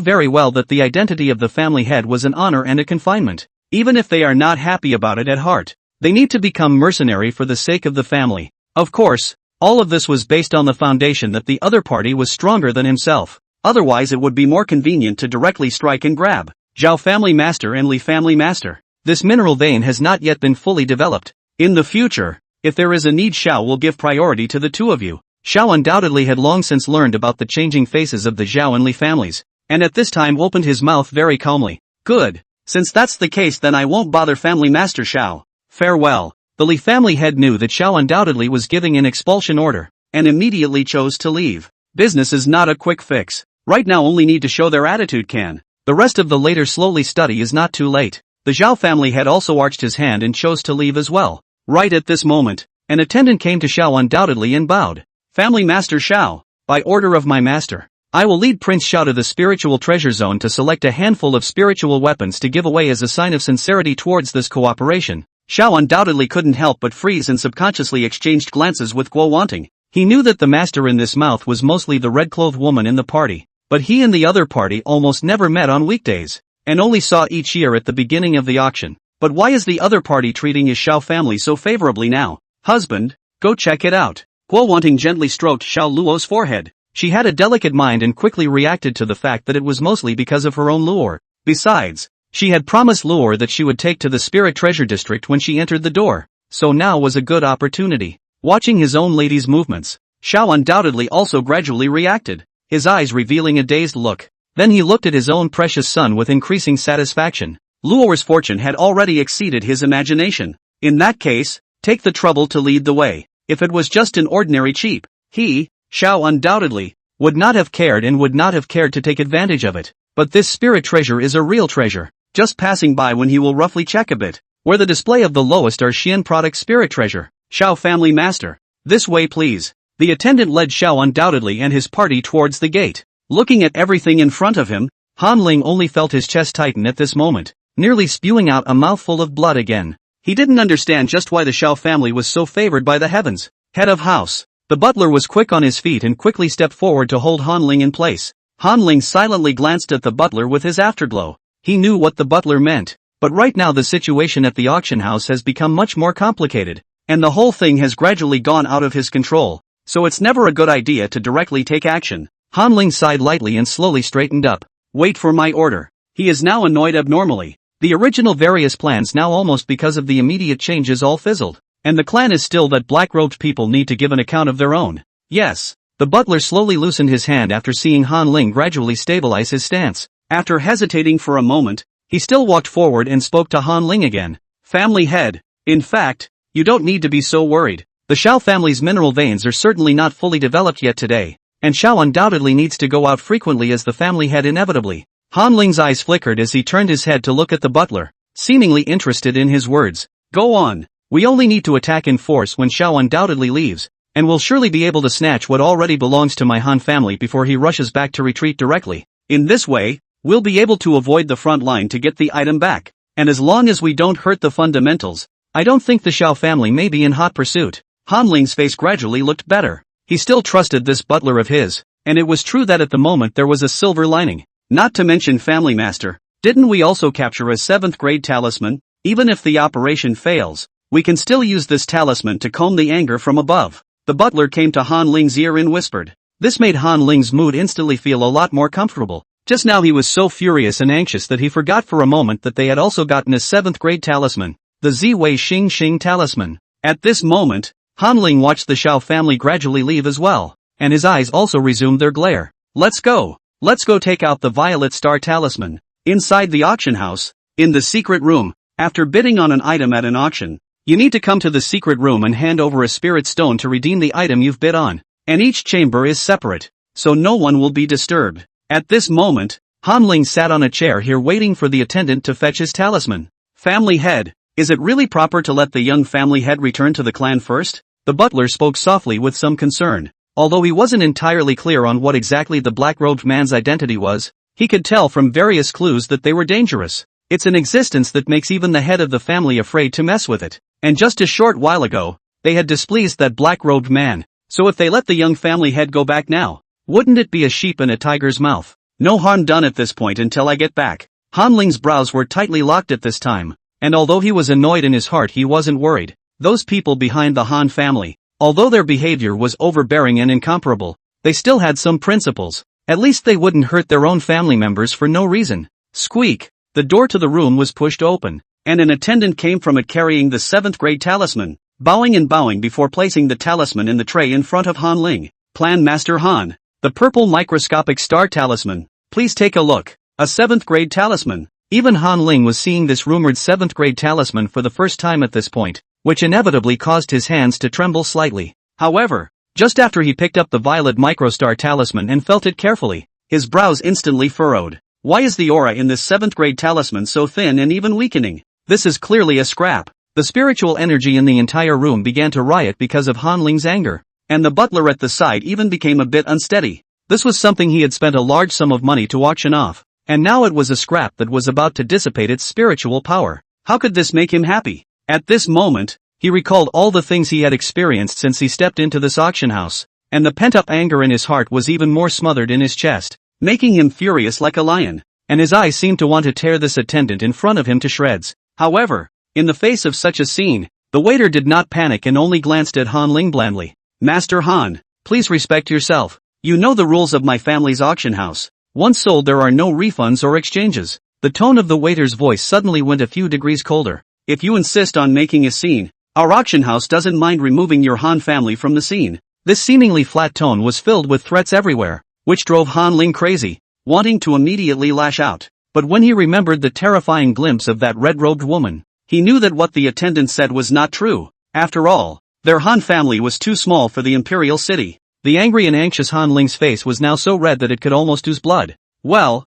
very well that the identity of the family head was an honor and a confinement. Even if they are not happy about it at heart, they need to become mercenary for the sake of the family. Of course, all of this was based on the foundation that the other party was stronger than himself. Otherwise it would be more convenient to directly strike and grab. Zhao family master and Li family master. This mineral vein has not yet been fully developed. In the future, if there is a need, Xiao will give priority to the two of you. Xiao undoubtedly had long since learned about the changing faces of the Zhao and Li families, and at this time opened his mouth very calmly. Good. Since that's the case, then I won't bother Family Master Xiao. Farewell. The Li family head knew that Xiao undoubtedly was giving an expulsion order, and immediately chose to leave. Business is not a quick fix. Right now only need to show their attitude can. The rest of the later slowly study is not too late. The Zhao family head also arched his hand and chose to leave as well. Right at this moment, an attendant came to Xiao undoubtedly and bowed. Family Master Xiao, by order of my master, I will lead Prince Xiao to the spiritual treasure zone to select a handful of spiritual weapons to give away as a sign of sincerity towards this cooperation. Xiao undoubtedly couldn't help but freeze and subconsciously exchanged glances with Guo Wanting. He knew that the master in this mouth was mostly the red-clothed woman in the party, but he and the other party almost never met on weekdays, and only saw each year at the beginning of the auction. But why is the other party treating his Xiao family so favorably now? Husband, go check it out. Guo Wanting gently stroked Xiao Luo's forehead. She had a delicate mind and quickly reacted to the fact that it was mostly because of her own lure. Besides, she had promised Luo that she would take to the Spirit Treasure District when she entered the door, so now was a good opportunity. Watching his own lady's movements, Xiao undoubtedly also gradually reacted, his eyes revealing a dazed look. Then he looked at his own precious son with increasing satisfaction. Luo's fortune had already exceeded his imagination. In that case, take the trouble to lead the way. If it was just an ordinary cheap, he, Xiao undoubtedly, would not have cared and would not have cared to take advantage of it. But this spirit treasure is a real treasure. Just passing by when he will roughly check a bit, where the display of the lowest are Xian product spirit treasure. Xiao family master. This way please. The attendant led Xiao undoubtedly and his party towards the gate. Looking at everything in front of him, Han Ling only felt his chest tighten at this moment, nearly spewing out a mouthful of blood again. He didn't understand just why the Xiao family was so favored by the heavens. Head of house. The butler was quick on his feet and quickly stepped forward to hold Han Ling in place. Han Ling silently glanced at the butler with his afterglow. He knew what the butler meant. But right now the situation at the auction house has become much more complicated, and the whole thing has gradually gone out of his control, so it's never a good idea to directly take action. Han Ling sighed lightly and slowly straightened up. Wait for my order. He is now annoyed abnormally. The original various plans now almost because of the immediate changes all fizzled, and the clan is still that black-robed people need to give an account of their own. Yes. The butler slowly loosened his hand after seeing Han Ling gradually stabilize his stance. After hesitating for a moment, he still walked forward and spoke to Han Ling again. Family head. In fact, you don't need to be so worried. The Xiao family's mineral veins are certainly not fully developed yet today, and Xiao undoubtedly needs to go out frequently as the family head inevitably. Han Ling's eyes flickered as he turned his head to look at the butler, seemingly interested in his words. Go on. We only need to attack in force when Xiao undoubtedly leaves, and we'll surely be able to snatch what already belongs to my Han family before he rushes back to retreat directly. In this way, we'll be able to avoid the front line to get the item back, and as long as we don't hurt the fundamentals, I don't think the Xiao family may be in hot pursuit. Han Ling's face gradually looked better. He still trusted this butler of his, and it was true that at the moment there was a silver lining. Not to mention family master, didn't we also capture a 7th grade talisman? Even if the operation fails, we can still use this talisman to calm the anger from above. The butler came to Han Ling's ear and whispered. This made Han Ling's mood instantly feel a lot more comfortable. Just now he was so furious and anxious that he forgot for a moment that they had also gotten a 7th grade talisman, the Ziwei Xing Xing talisman. At this moment, Han Ling watched the Xiao family gradually leave as well, and his eyes also resumed their glare. Let's go take out the Violet Star talisman. Inside the auction house, in the secret room, after bidding on an item at an auction, you need to come to the secret room and hand over a spirit stone to redeem the item you've bid on, and each chamber is separate, so no one will be disturbed. At this moment, Han Ling sat on a chair here waiting for the attendant to fetch his talisman. Family head, is it really proper to let the young family head return to the clan first? The butler spoke softly with some concern. Although he wasn't entirely clear on what exactly the black-robed man's identity was, he could tell from various clues that they were dangerous. It's an existence that makes even the head of the family afraid to mess with it. And just a short while ago, they had displeased that black-robed man, so if they let the young family head go back now, wouldn't it be a sheep in a tiger's mouth? No harm done at this point until I get back. Han Ling's brows were tightly locked at this time, and although he was annoyed in his heart he wasn't worried. Those people behind the Han family, although their behavior was overbearing and incomparable, they still had some principles. At least they wouldn't hurt their own family members for no reason. Squeak! The door to the room was pushed open, and an attendant came from it carrying the 7th grade talisman, bowing before placing the talisman in the tray in front of Han Ling. Plan Master Han. The purple microscopic star talisman. Please take a look. A 7th grade talisman. Even Han Ling was seeing this rumored 7th grade talisman for the first time at this point, which inevitably caused his hands to tremble slightly. However, just after he picked up the violet microstar talisman and felt it carefully, his brows instantly furrowed. Why is the aura in this 7th grade talisman so thin and even weakening? This is clearly a scrap. The spiritual energy in the entire room began to riot because of Han Ling's anger, and the butler at the side even became a bit unsteady. This was something he had spent a large sum of money to auction off, and now it was a scrap that was about to dissipate its spiritual power. How could this make him happy? At this moment, he recalled all the things he had experienced since he stepped into this auction house, and the pent-up anger in his heart was even more smothered in his chest, making him furious like a lion, and his eyes seemed to want to tear this attendant in front of him to shreds. However, in the face of such a scene, the waiter did not panic and only glanced at Han Ling blandly. Master Han, please respect yourself. You know the rules of my family's auction house. Once sold there are no refunds or exchanges. The tone of the waiter's voice suddenly went a few degrees colder. If you insist on making a scene, our auction house doesn't mind removing your Han family from the scene. This seemingly flat tone was filled with threats everywhere, which drove Han Ling crazy, wanting to immediately lash out. But when he remembered the terrifying glimpse of that red-robed woman, he knew that what the attendant said was not true. After all, their Han family was too small for the imperial city. The angry and anxious Han Ling's face was now so red that it could almost ooze blood. Well,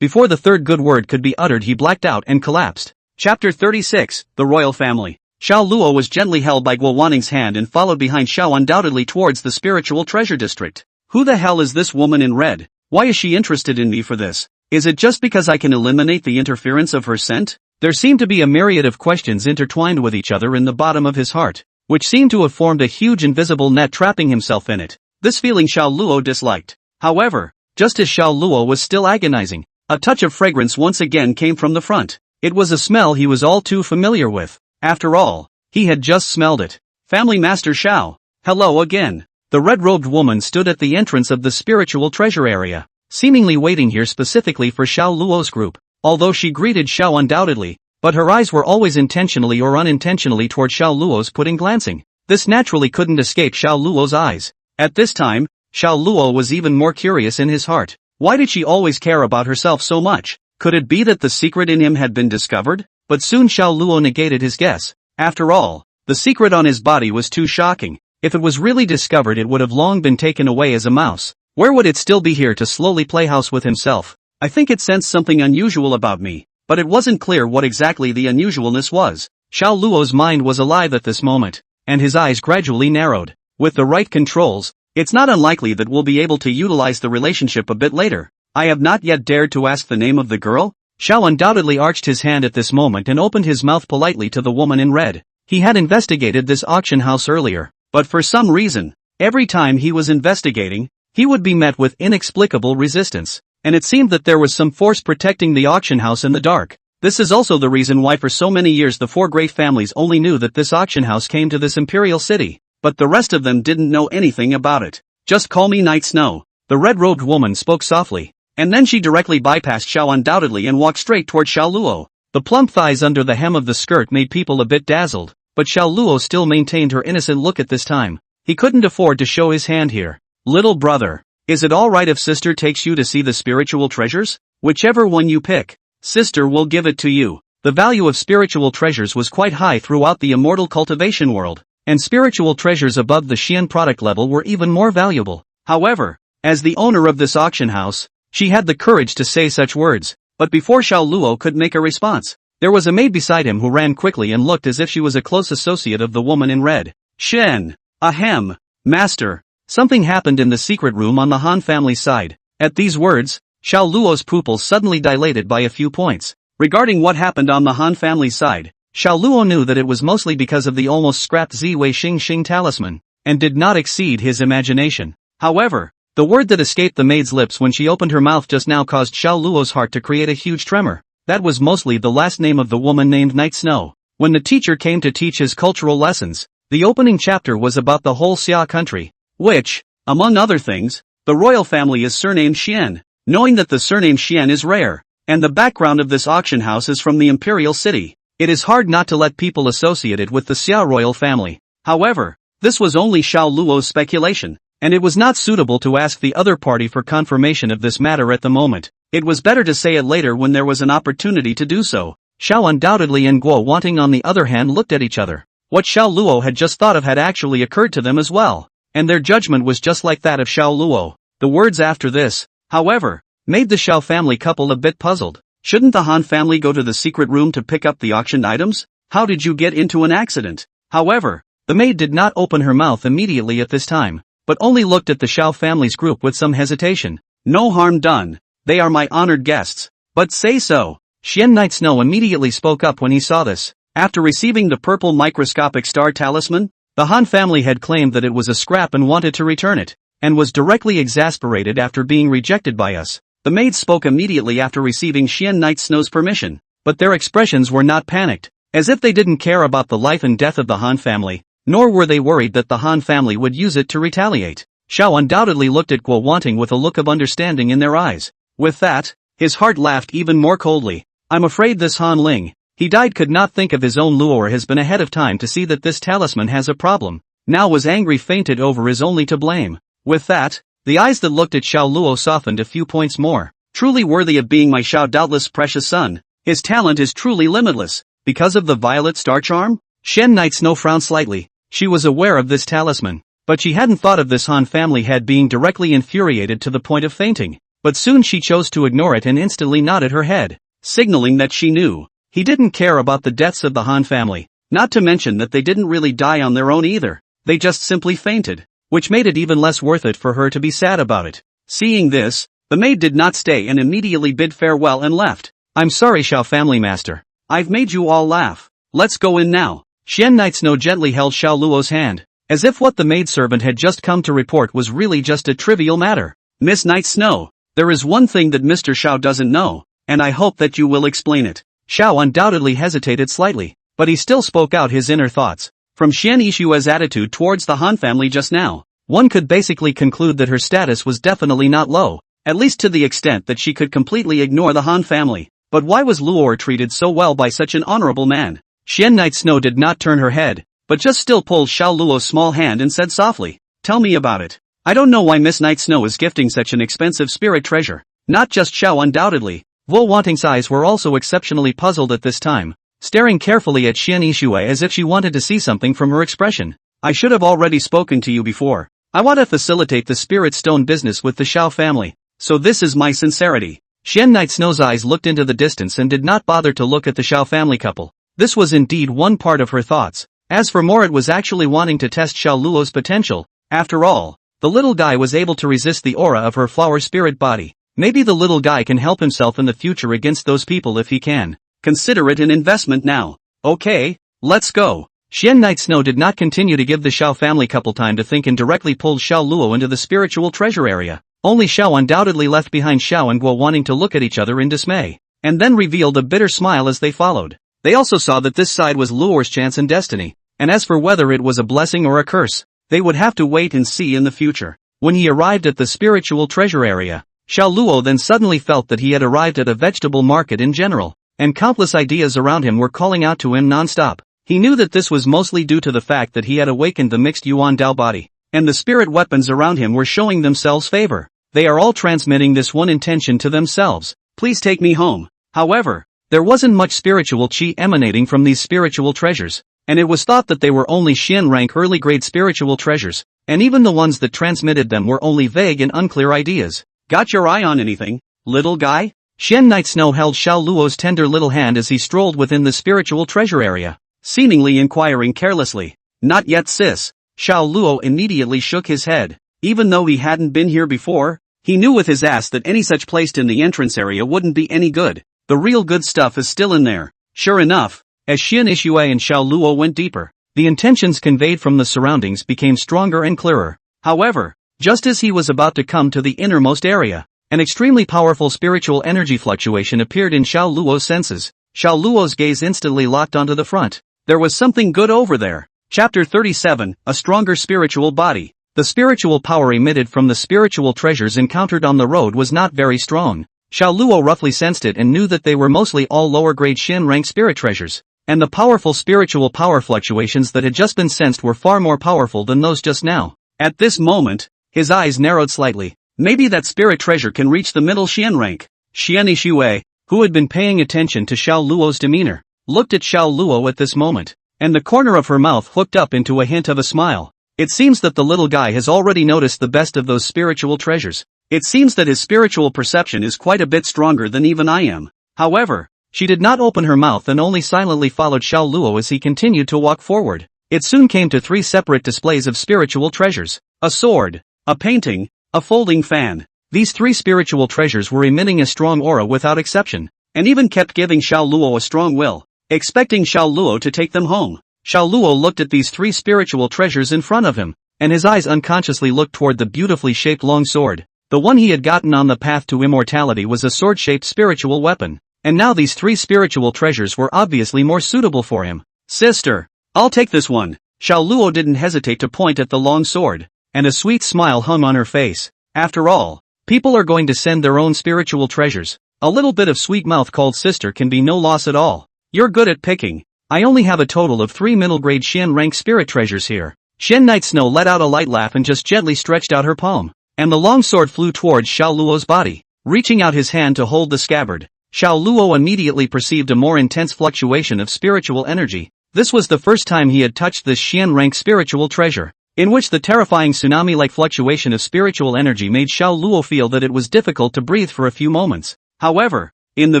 before the third good word could be uttered he blacked out and collapsed. Chapter 36, The Royal Family. Xiao Luo was gently held by Guo Waning's hand and followed behind Xiao undoubtedly towards the spiritual treasure district. Who the hell is this woman in red? Why is she interested in me for this? Is it just because I can eliminate the interference of her scent? There seemed to be a myriad of questions intertwined with each other in the bottom of his heart, which seemed to have formed a huge invisible net trapping himself in it. This feeling Xiao Luo disliked. However, just as Xiao Luo was still agonizing. A touch of fragrance once again came from the front. It was a smell he was all too familiar with. After all, he had just smelled it. Family Master Xiao. Hello again. The red-robed woman stood at the entrance of the spiritual treasure area, seemingly waiting here specifically for Xiao Luo's group. Although she greeted Xiao undoubtedly, but her eyes were always intentionally or unintentionally toward Xiao Luo's putting glancing. This naturally couldn't escape Xiao Luo's eyes. At this time, Xiao Luo was even more curious in his heart. Why did she always care about herself so much? Could it be that the secret in him had been discovered? But soon Xiao Luo negated his guess. After all, the secret on his body was too shocking. If it was really discovered, it would have long been taken away as a mouse. Where would it still be here to slowly play house with himself? I think it sensed something unusual about me, but it wasn't clear what exactly the unusualness was. Xiao Luo's mind was alive at this moment, and his eyes gradually narrowed. With the right controls, it's not unlikely that we'll be able to utilize the relationship a bit later. I have not yet dared to ask the name of the girl? Xiao undoubtedly arched his hand at this moment and opened his mouth politely to the woman in red. He had investigated this auction house earlier, but for some reason, every time he was investigating, he would be met with inexplicable resistance, and it seemed that there was some force protecting the auction house in the dark. This is also the reason why for so many years the four great families only knew that this auction house came to this imperial city, but the rest of them didn't know anything about it. Just call me Night Snow. The red-robed woman spoke softly, and then she directly bypassed Xiao undoubtedly and walked straight toward Xiao Luo. The plump thighs under the hem of the skirt made people a bit dazzled, but Xiao Luo still maintained her innocent look at this time. He couldn't afford to show his hand here. Little brother, is it alright if sister takes you to see the spiritual treasures? Whichever one you pick, sister will give it to you. The value of spiritual treasures was quite high throughout the immortal cultivation world, and spiritual treasures above the Xian product level were even more valuable. However, as the owner of this auction house, she had the courage to say such words, but before Xiao Luo could make a response, there was a maid beside him who ran quickly and looked as if she was a close associate of the woman in red. Shen. Ahem. Master. Something happened in the secret room on the Han family side. At these words, Xiao Luo's pupils suddenly dilated by a few points. Regarding what happened on the Han family side, Xiao Luo knew that it was mostly because of the almost scrapped Ziwei Xing Xing talisman, and did not exceed his imagination. However, the word that escaped the maid's lips when she opened her mouth just now caused Xiao Luo's heart to create a huge tremor. That was mostly the last name of the woman named Night Snow. When the teacher came to teach his cultural lessons, the opening chapter was about the whole Xia country, which, among other things, the royal family is surnamed Xian. Knowing that the surname Xian is rare, and the background of this auction house is from the imperial city, it is hard not to let people associate it with the Xia royal family. However, this was only Xiao Luo's speculation, and it was not suitable to ask the other party for confirmation of this matter at the moment. It was better to say it later when there was an opportunity to do so. Xiao undoubtedly and Guo Wanting on the other hand looked at each other. What Xiao Luo had just thought of had actually occurred to them as well, and their judgment was just like that of Xiao Luo. The words after this, however, made the Xiao family couple a bit puzzled. Shouldn't the Han family go to the secret room to pick up the auctioned items? How did you get into an accident? However, the maid did not open her mouth immediately at this time, but only looked at the Xiao family's group with some hesitation. No harm done. They are my honored guests. But say so. Xian Night Snow immediately spoke up when he saw this. After receiving the purple microscopic star talisman, the Han family had claimed that it was a scrap and wanted to return it, and was directly exasperated after being rejected by us. The maids spoke immediately after receiving Xian Night Snow's permission, but their expressions were not panicked, as if they didn't care about the life and death of the Han family, nor were they worried that the Han family would use it to retaliate. Xiao undoubtedly looked at Guo Wanting with a look of understanding in their eyes. With that, his heart laughed even more coldly. I'm afraid this Han Ling, he died, could not think of his own lure, has been ahead of time to see that this talisman has a problem. Now was angry, fainted over, is only to blame. With that, the eyes that looked at Xiao Luo softened a few points more. Truly worthy of being my Xiao, doubtless precious son. His talent is truly limitless. Because of the violet star charm? Shen Night Snow frowned slightly. She was aware of this talisman, but she hadn't thought of this Han family head being directly infuriated to the point of fainting. But soon she chose to ignore it and instantly nodded her head, signaling that she knew he didn't care about the deaths of the Han family, not to mention that they didn't really die on their own either. They just simply fainted, which made it even less worth it for her to be sad about it. Seeing this, the maid did not stay and immediately bid farewell and left. I'm sorry, Xiao family master. I've made you all laugh. Let's go in now. Xian Night Snow gently held Xiao Luo's hand, as if what the maidservant had just come to report was really just a trivial matter. Miss Night Snow, There is one thing that Mr. Xiao doesn't know, and I hope that you will explain it. Xiao undoubtedly hesitated slightly, but he still spoke out his inner thoughts. From Xian Yishua's attitude towards the Han family just now, one could basically conclude that her status was definitely not low, at least to the extent that she could completely ignore the Han family. But why was Luor treated so well by such an honorable man? Xian Night Snow did not turn her head, but just still pulled Xiao Luo's small hand and said softly, "Tell me about it. I don't know why Miss Night Snow is gifting such an expensive spirit treasure." Not just Xiao undoubtedly, Wu Wanting's eyes were also exceptionally puzzled at this time, staring carefully at Xian Yishue as if she wanted to see something from her expression. "I should have already spoken to you before. I want to facilitate the spirit stone business with the Xiao family, so this is my sincerity." Xian Night Snow's eyes looked into the distance and did not bother to look at the Xiao family couple. This was indeed one part of her thoughts. As for more, it was actually wanting to test Xiao Luo's potential. After all, the little guy was able to resist the aura of her flower spirit body. Maybe the little guy can help himself in the future against those people if he can. Consider it an investment now. Okay, let's go. Xian Night Snow did not continue to give the Xiao family couple time to think and directly pulled Xiao Luo into the spiritual treasure area. Only Xiao undoubtedly left behind Xiao and Guo wanting to look at each other in dismay, and then revealed a bitter smile as they followed. They also saw that this side was Luor's chance and destiny, and as for whether it was a blessing or a curse, they would have to wait and see in the future. When he arrived at the spiritual treasure area, Xiao Luo then suddenly felt that he had arrived at a vegetable market in general, and countless ideas around him were calling out to him non-stop. He knew that this was mostly due to the fact that he had awakened the mixed Yuan Dao body, and the spirit weapons around him were showing themselves favor. They are all transmitting this one intention to themselves: please take me home. However, there wasn't much spiritual chi emanating from these spiritual treasures, and it was thought that they were only Xian rank early grade spiritual treasures, and even the ones that transmitted them were only vague and unclear ideas. Got your eye on anything, little guy? Xian Night Snow held Xiao Luo's tender little hand as he strolled within the spiritual treasure area, seemingly inquiring carelessly. Not yet, sis. Xiao Luo immediately shook his head. Even though he hadn't been here before, he knew with his ass that any such placed in the entrance area wouldn't be any good. The real good stuff is still in there. Sure enough, as Xian Yishue and Xiao Luo went deeper, the intentions conveyed from the surroundings became stronger and clearer. However, just as he was about to come to the innermost area, an extremely powerful spiritual energy fluctuation appeared in Xiao Luo's senses. Xiao Luo's gaze instantly locked onto the front. There was something good over there. Chapter 37, A Stronger Spiritual Body. The spiritual power emitted from the spiritual treasures encountered on the road was not very strong. Xiao Luo roughly sensed it and knew that they were mostly all lower-grade Xian rank spirit treasures, and the powerful spiritual power fluctuations that had just been sensed were far more powerful than those just now. At this moment, his eyes narrowed slightly. Maybe that spirit treasure can reach the middle Xian rank. Xian Yishue, who had been paying attention to Xiao Luo's demeanor, looked at Xiao Luo at this moment, and the corner of her mouth hooked up into a hint of a smile. It seems that the little guy has already noticed the best of those spiritual treasures. It seems that his spiritual perception is quite a bit stronger than even I am. However, she did not open her mouth and only silently followed Xiao Luo as he continued to walk forward. It soon came to 3 separate displays of spiritual treasures: a sword, a painting, a folding fan. These 3 spiritual treasures were emitting a strong aura without exception, and even kept giving Xiao Luo a strong will, expecting Xiao Luo to take them home. Xiao Luo looked at these 3 spiritual treasures in front of him, and his eyes unconsciously looked toward the beautifully shaped long sword. The one he had gotten on the path to immortality was a sword-shaped spiritual weapon, and now these 3 spiritual treasures were obviously more suitable for him. Sister, I'll take this one. Xiao Luo didn't hesitate to point at the long sword, and a sweet smile hung on her face. After all, people are going to send their own spiritual treasures. A little bit of sweet mouth called sister can be no loss at all. You're good at picking. I only have a total of 3 middle-grade Xian rank spirit treasures here. Xian Night Snow let out a light laugh and just gently stretched out her palm, and the long sword flew towards Xiao Luo's body. Reaching out his hand to hold the scabbard, Xiao Luo immediately perceived a more intense fluctuation of spiritual energy. This was the first time he had touched this Xian rank spiritual treasure, in which the terrifying tsunami-like fluctuation of spiritual energy made Xiao Luo feel that it was difficult to breathe for a few moments. However, in the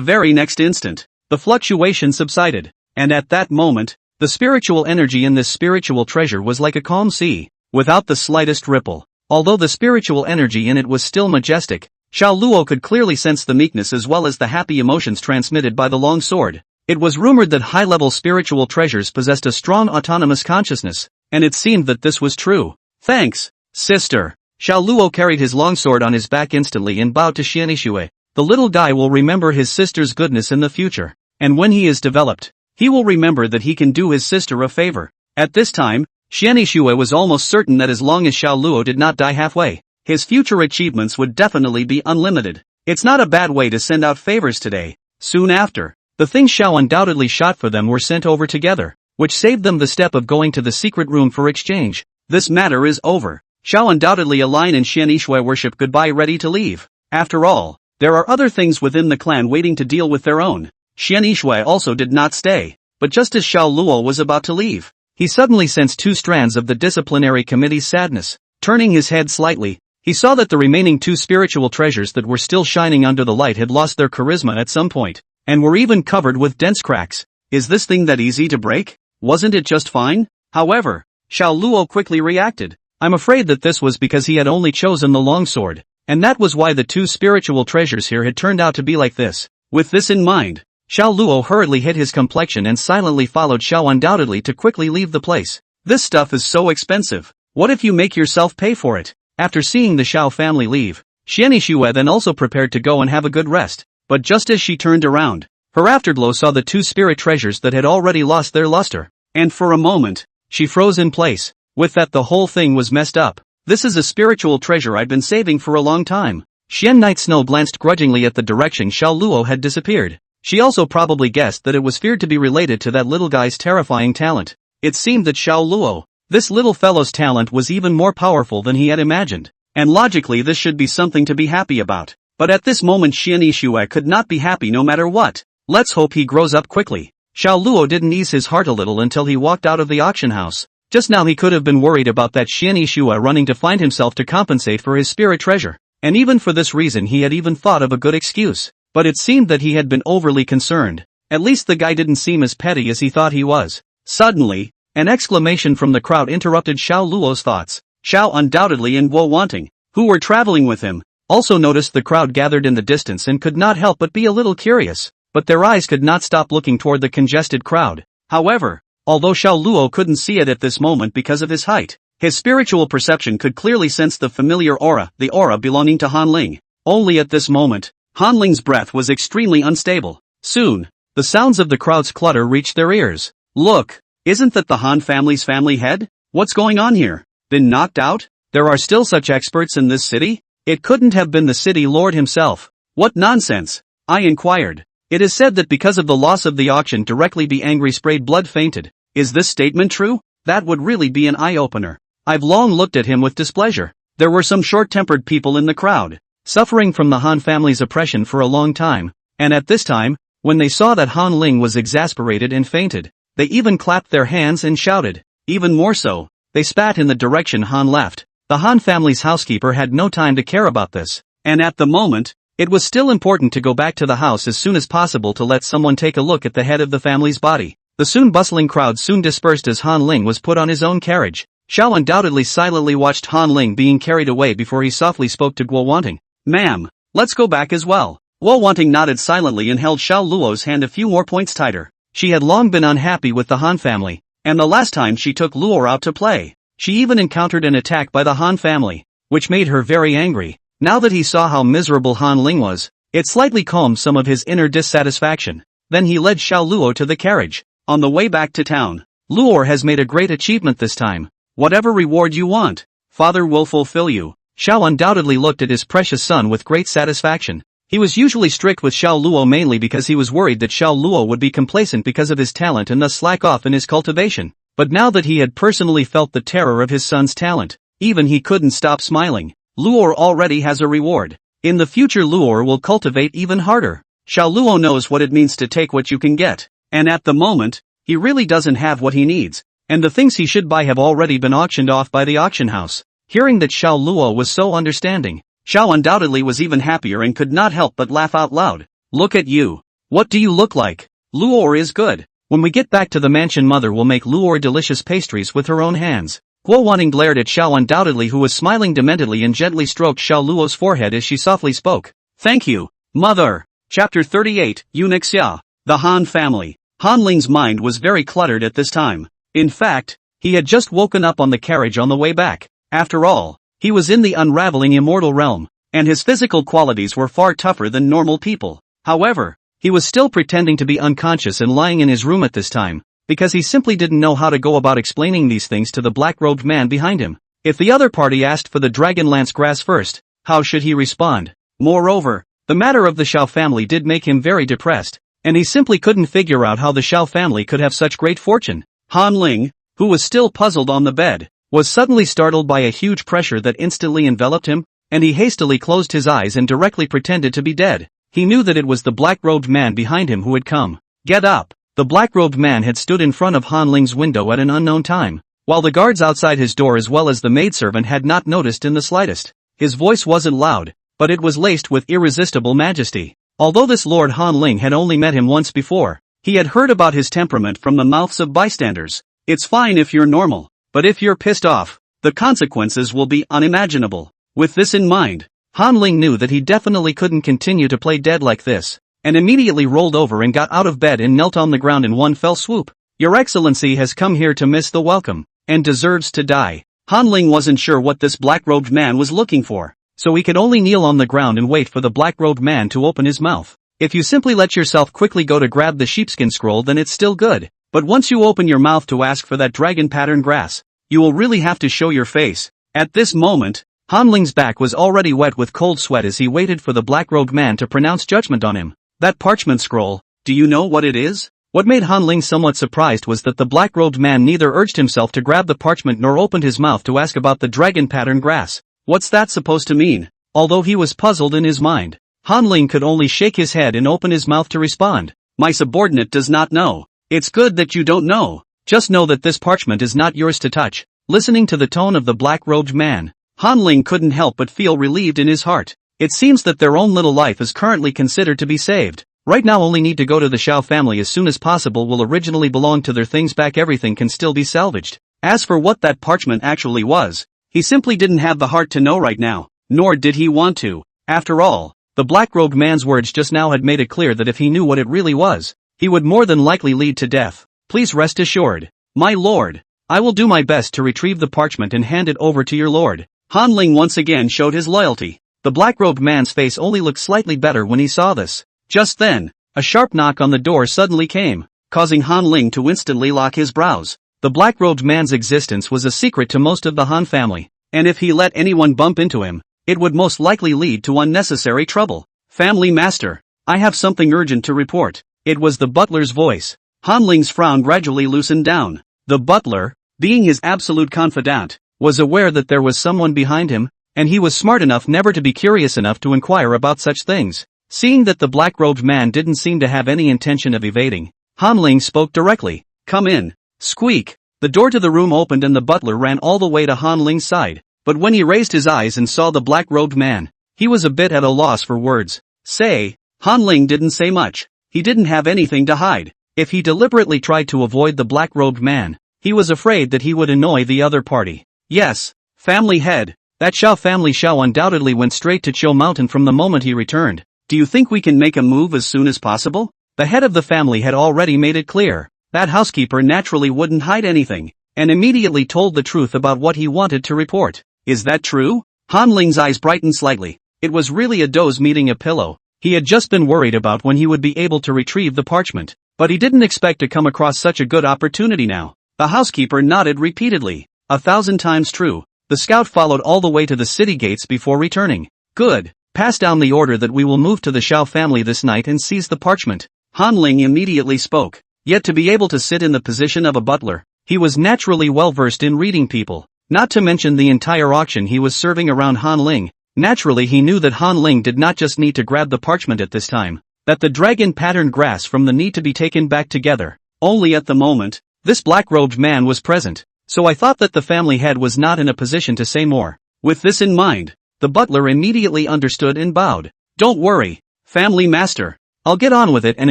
very next instant, the fluctuation subsided, and at that moment, the spiritual energy in this spiritual treasure was like a calm sea, without the slightest ripple. Although the spiritual energy in it was still majestic, Xiao Luo could clearly sense the meekness as well as the happy emotions transmitted by the long sword. It was rumored that high-level spiritual treasures possessed a strong autonomous consciousness, and it seemed that this was true. Thanks, sister. Xiao Luo carried his longsword on his back instantly and bowed to Xian Yishui. The little guy will remember his sister's goodness in the future, and when he is developed, he will remember that he can do his sister a favor. At this time, Xian Yishui was almost certain that as long as Xiao Luo did not die halfway, his future achievements would definitely be unlimited. It's not a bad way to send out favors today. Soon after, the things Xiao undoubtedly shot for them were sent over together, which saved them the step of going to the secret room for exchange. This matter is over. Xiao undoubtedly Align and Xian Yishui worship goodbye ready to leave. After all, there are other things within the clan waiting to deal with their own. Xian Yishui also did not stay, but just as Xiao Luo was about to leave, he suddenly sensed two strands of the disciplinary committee's sadness. Turning his head slightly, he saw that the remaining two spiritual treasures that were still shining under the light had lost their charisma at some point, and were even covered with dense cracks. Is this thing that easy to break? Wasn't it just fine? However, Xiao Luo quickly reacted. I'm afraid that this was because he had only chosen the longsword, and that was why the two spiritual treasures here had turned out to be like this. With this in mind, Xiao Luo hurriedly hid his complexion and silently followed Xiao undoubtedly to quickly leave the place. This stuff is so expensive. What if you make yourself pay for it? After seeing the Xiao family leave, Xian Yishui then also prepared to go and have a good rest, but just as she turned around, her afterglow saw the two spirit treasures that had already lost their luster, and for a moment, she froze in place. With that, the whole thing was messed up. This is a spiritual treasure I'd been saving for a long time. Xian Night Snow glanced grudgingly at the direction Xiao Luo had disappeared. She also probably guessed that it was feared to be related to that little guy's terrifying talent. It seemed that Xiao Luo, this little fellow's talent was even more powerful than he had imagined, and logically this should be something to be happy about. But at this moment Xian Yishui could not be happy no matter what. Let's hope he grows up quickly. Xiao Luo didn't ease his heart a little until he walked out of the auction house. Just now he could have been worried about that Xian Yishui running to find himself to compensate for his spirit treasure, and even for this reason he had even thought of a good excuse. But it seemed that he had been overly concerned. At least the guy didn't seem as petty as he thought he was. Suddenly, an exclamation from the crowd interrupted Xiao Luo's thoughts. Xiao undoubtedly and Guo Wanting, who were traveling with him, also noticed the crowd gathered in the distance and could not help but be a little curious, but their eyes could not stop looking toward the congested crowd. However, although Xiao Luo couldn't see it at this moment because of his height, his spiritual perception could clearly sense the familiar aura, the aura belonging to Han Ling. Only at this moment, Han Ling's breath was extremely unstable. Soon, the sounds of the crowd's clutter reached their ears. Look, isn't that the Han family's family head? What's going on here? Been knocked out? There are still such experts in this city? It couldn't have been the city lord himself. What nonsense? I inquired. It is said that because of the loss of the auction directly the angry sprayed blood fainted. Is this statement true? That would really be an eye-opener. I've long looked at him with displeasure. There were some short-tempered people in the crowd, suffering from the Han family's oppression for a long time, and at this time, when they saw that Han Ling was exasperated and fainted, they even clapped their hands and shouted. Even more so, they spat in the direction Han left. The Han family's housekeeper had no time to care about this, and at the moment, it was still important to go back to the house as soon as possible to let someone take a look at the head of the family's body. The soon bustling crowd soon dispersed as Han Ling was put on his own carriage. Xiao undoubtedly silently watched Han Ling being carried away before he softly spoke to Guo Wanting. Ma'am, let's go back as well. Guo Wanting nodded silently and held Xiao Luo's hand a few more points tighter. She had long been unhappy with the Han family, and the last time she took Luo out to play, she even encountered an attack by the Han family, which made her very angry. Now that he saw how miserable Han Ling was, it slightly calmed some of his inner dissatisfaction. Then he led Xiao Luo to the carriage. On the way back to town, Luo has made a great achievement this time. Whatever reward you want, Father will fulfill you. Xiao undoubtedly looked at his precious son with great satisfaction. He was usually strict with Xiao Luo mainly because he was worried that Xiao Luo would be complacent because of his talent and thus slack off in his cultivation. But now that he had personally felt the terror of his son's talent, even he couldn't stop smiling. Luo already has a reward. In the future Luo will cultivate even harder. Xiao Luo knows what it means to take what you can get. And at the moment, he really doesn't have what he needs. And the things he should buy have already been auctioned off by the auction house. Hearing that Xiao Luo was so understanding, Xiao undoubtedly was even happier and could not help but laugh out loud. Look at you. What do you look like? Luo is good. When we get back to the mansion, mother will make Luo delicious pastries with her own hands. Guo Wanting glared at Xiao undoubtedly, who was smiling dementedly, and gently stroked Xiao Luo's forehead as she softly spoke. Thank you, mother. Chapter 38, Eunuch Xia. The Han family. Han Ling's mind was very cluttered at this time. In fact, he had just woken up on the carriage on the way back. After all, He was in the unraveling immortal realm, and his physical qualities were far tougher than normal people. However, he was still pretending to be unconscious and lying in his room at this time, because he simply didn't know how to go about explaining these things to the black-robed man behind him. If the other party asked for the Dragonlance grass first, how should he respond? Moreover, the matter of the Shao family did make him very depressed, and he simply couldn't figure out how the Shao family could have such great fortune. Han Ling, who was still puzzled on the bed, was suddenly startled by a huge pressure that instantly enveloped him, and he hastily closed his eyes and directly pretended to be dead. He knew that it was the black-robed man behind him who had come. Get up! The black-robed man had stood in front of Han Ling's window at an unknown time, while the guards outside his door as well as the maidservant had not noticed in the slightest. His voice wasn't loud, but it was laced with irresistible majesty. Although this Lord Han Ling had only met him once before, he had heard about his temperament from the mouths of bystanders. It's fine if you're normal, but if you're pissed off, the consequences will be unimaginable. With this in mind, Han Ling knew that he definitely couldn't continue to play dead like this, and immediately rolled over and got out of bed and knelt on the ground in one fell swoop. Your Excellency has come here to miss the welcome, and deserves to die. Han Ling wasn't sure what this black-robed man was looking for, so he could only kneel on the ground and wait for the black-robed man to open his mouth. If you simply let yourself quickly go to grab the sheepskin scroll, then it's still good, but once you open your mouth to ask for that dragon pattern grass, you will really have to show your face. At this moment, Han Ling's back was already wet with cold sweat as he waited for the black-robed man to pronounce judgment on him. That parchment scroll, do you know what it is? What made Han Ling somewhat surprised was that the black-robed man neither urged himself to grab the parchment nor opened his mouth to ask about the dragon pattern grass. What's that supposed to mean? Although he was puzzled in his mind, Han Ling could only shake his head and open his mouth to respond. My subordinate does not know. It's good that you don't know. Just know that this parchment is not yours to touch. Listening to the tone of the black-robed man, Han Ling couldn't help but feel relieved in his heart. It seems that their own little life is currently considered to be saved. Right now only need to go to the Shao family as soon as possible. Will originally belong to their things back. Everything can still be salvaged. As for what that parchment actually was, he simply didn't have the heart to know right now, nor did he want to. After all, the black-robed man's words just now had made it clear that if he knew what it really was, he would more than likely lead to death. Please rest assured, my lord, I will do my best to retrieve the parchment and hand it over to your lord. Han Ling once again showed his loyalty. The black-robed man's face only looked slightly better when he saw this. Just then, a sharp knock on the door suddenly came, causing Han Ling to instantly lock his brows. The black-robed man's existence was a secret to most of the Han family, and if he let anyone bump into him, it would most likely lead to unnecessary trouble. Family master, I have something urgent to report. It was the butler's voice. Han Ling's frown gradually loosened down. The butler, being his absolute confidant, was aware that there was someone behind him, and he was smart enough never to be curious enough to inquire about such things. Seeing that the black-robed man didn't seem to have any intention of evading, Han Ling spoke directly. Come in. Squeak. The door to the room opened and the butler ran all the way to Han Ling's side, but when he raised his eyes and saw the black-robed man, he was a bit at a loss for words. Han Ling didn't say much. He didn't have anything to hide. If he deliberately tried to avoid the black-robed man, he was afraid that he would annoy the other party. Yes, family head. That Shao family Shao undoubtedly went straight to Chiu Mountain from the moment he returned. Do you think we can make a move as soon as possible? The head of the family had already made it clear. That housekeeper naturally wouldn't hide anything, and immediately told the truth about what he wanted to report. Is that true? Han Ling's eyes brightened slightly. It was really a doze meeting a pillow. He had just been worried about when he would be able to retrieve the parchment, but he didn't expect to come across such a good opportunity now. The housekeeper nodded repeatedly. 1,000 times true. The scout followed all the way to the city gates before returning. Good. Pass down the order that we will move to the Shao family this night and seize the parchment. Han Ling immediately spoke. Yet to be able to sit in the position of a butler, he was naturally well versed in reading people, not to mention the entire auction he was serving around Han Ling. Naturally he knew that Han Ling did not just need to grab the parchment at this time, that the dragon patterned grass from the need to be taken back together. Only at the moment, this black-robed man was present, so I thought that the family head was not in a position to say more. With this in mind, the butler immediately understood and bowed. Don't worry, family master. I'll get on with it and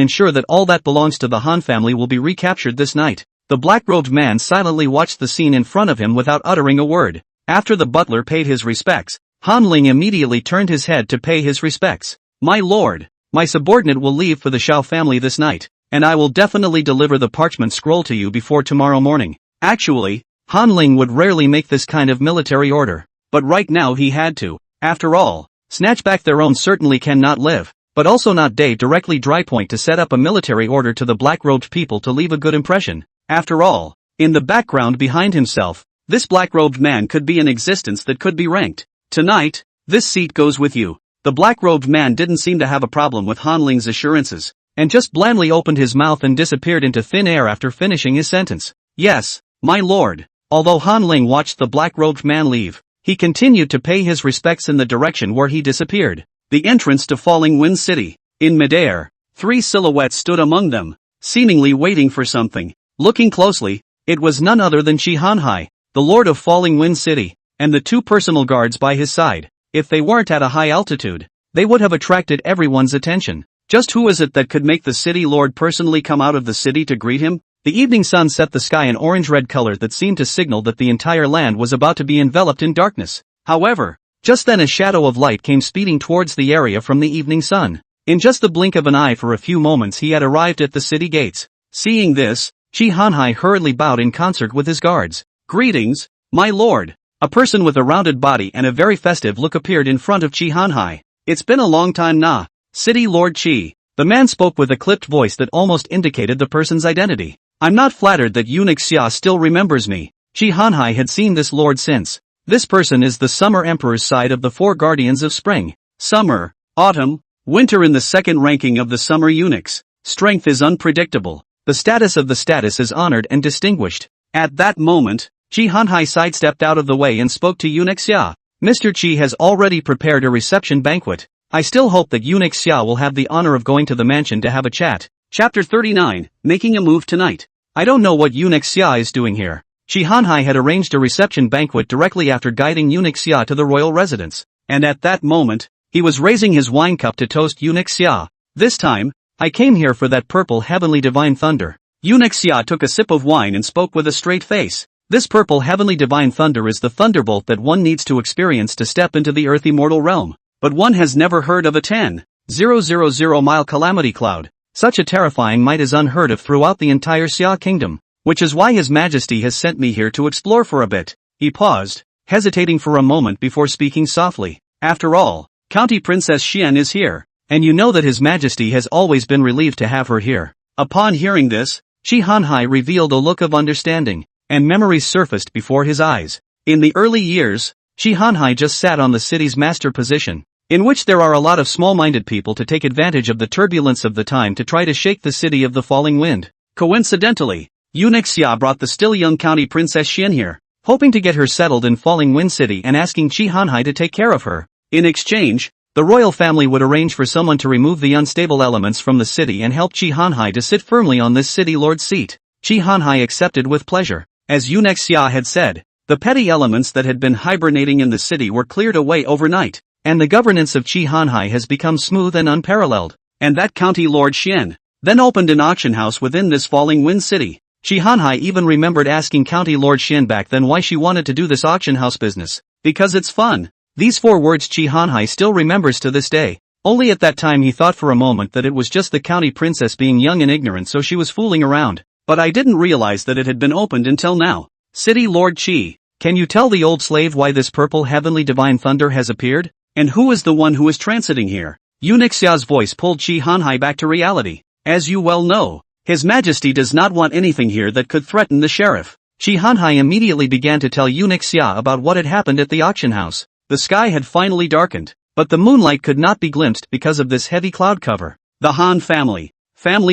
ensure that all that belongs to the Han family will be recaptured this night. The black-robed man silently watched the scene in front of him without uttering a word. After the butler paid his respects, Han Ling immediately turned his head to pay his respects. My lord, my subordinate will leave for the Shao family this night, and I will definitely deliver the parchment scroll to you before tomorrow morning. Actually, Han Ling would rarely make this kind of military order, but right now he had to. After all, snatch back their own certainly cannot live, but also not day directly dry point to set up a military order to the black-robed people to leave a good impression. After all, in the background behind himself, this black-robed man could be an existence that could be ranked. Tonight, this seat goes with you. The black-robed man didn't seem to have a problem with Han Ling's assurances, and just blandly opened his mouth and disappeared into thin air after finishing his sentence. Yes, my lord. Although Han Ling watched the black-robed man leave, he continued to pay his respects in the direction where he disappeared. The entrance to Falling Wind City. In midair, 3 silhouettes stood among them, seemingly waiting for something. Looking closely, it was none other than Chi Hanhai, the lord of Falling Wind City, and the 2 personal guards by his side. If they weren't at a high altitude, they would have attracted everyone's attention. Just who is it that could make the city lord personally come out of the city to greet him? The evening sun set the sky an orange-red color that seemed to signal that the entire land was about to be enveloped in darkness. However, just then a shadow of light came speeding towards the area from the evening sun. In just the blink of an eye for a few moments he had arrived at the city gates. Seeing this, Chi Hanhai hurriedly bowed in concert with his guards. Greetings, my lord. A person with a rounded body and a very festive look appeared in front of Chi Hanhai. It's been a long time nah. City Lord Chi. The man spoke with a clipped voice that almost indicated the person's identity. I'm not flattered that eunuch Xia still remembers me. Chi Hanhai had seen this lord since. This person is the Summer Emperor's side of the 4 guardians of spring, summer, autumn, winter in the second ranking of the summer eunuchs. Strength is unpredictable. The status of the status is honored and distinguished. At that moment, Chi Hanhai sidestepped out of the way and spoke to eunuch Xia. Mr. Chi has already prepared a reception banquet. I still hope that eunuch Xia will have the honor of going to the mansion to have a chat. Chapter 39, Making a Move Tonight. I don't know what eunuch Xia is doing here. Chi Hanhai had arranged a reception banquet directly after guiding eunuch Xia to the royal residence, and at that moment, he was raising his wine cup to toast eunuch Xia. This time, I came here for that purple heavenly divine thunder. Eunuch Xia took a sip of wine and spoke with a straight face. This purple heavenly divine thunder is the thunderbolt that one needs to experience to step into the earth immortal realm. But one has never heard of a 10,000 mile calamity cloud. Such a terrifying might is unheard of throughout the entire Xia kingdom, which is why His Majesty has sent me here to explore for a bit. He paused, hesitating for a moment before speaking softly. After all, County Princess Xian is here, and you know that His Majesty has always been relieved to have her here. Upon hearing this, Chi Hanhai revealed a look of understanding, and memories surfaced before his eyes. In the early years, Chi Hanhai just sat on the city's master position, in which there are a lot of small-minded people to take advantage of the turbulence of the time to try to shake the city of the falling wind. Coincidentally, eunuch Xia brought the still young County Princess Xian here, hoping to get her settled in Falling Wind City and asking Chi Hanhai to take care of her. In exchange, the royal family would arrange for someone to remove the unstable elements from the city and help Chi Hanhai to sit firmly on this city lord's seat. Chi Hanhai accepted with pleasure. As eunuch Xia had said, the petty elements that had been hibernating in the city were cleared away overnight, and the governance of Chi Hanhai has become smooth and unparalleled. And that County Lord Xian then opened an auction house within this Falling Wind City. Chi Hanhai even remembered asking County Lord Xian back then why she wanted to do this auction house business. Because it's fun. These 4 words Chi Hanhai still remembers to this day. Only at that time he thought for a moment that it was just the county princess being young and ignorant, so she was fooling around. But I didn't realize that it had been opened until now. City Lord Chi, can you tell the old slave why this purple heavenly divine thunder has appeared? And who is the one who is transiting here? Eunuch Xia's voice pulled Chi Hanhai back to reality. As you well know, His Majesty does not want anything here that could threaten the sheriff. Chi Hanhai immediately began to tell eunuch Xia about what had happened at the auction house. The sky had finally darkened, but the moonlight could not be glimpsed because of this heavy cloud cover. The Han family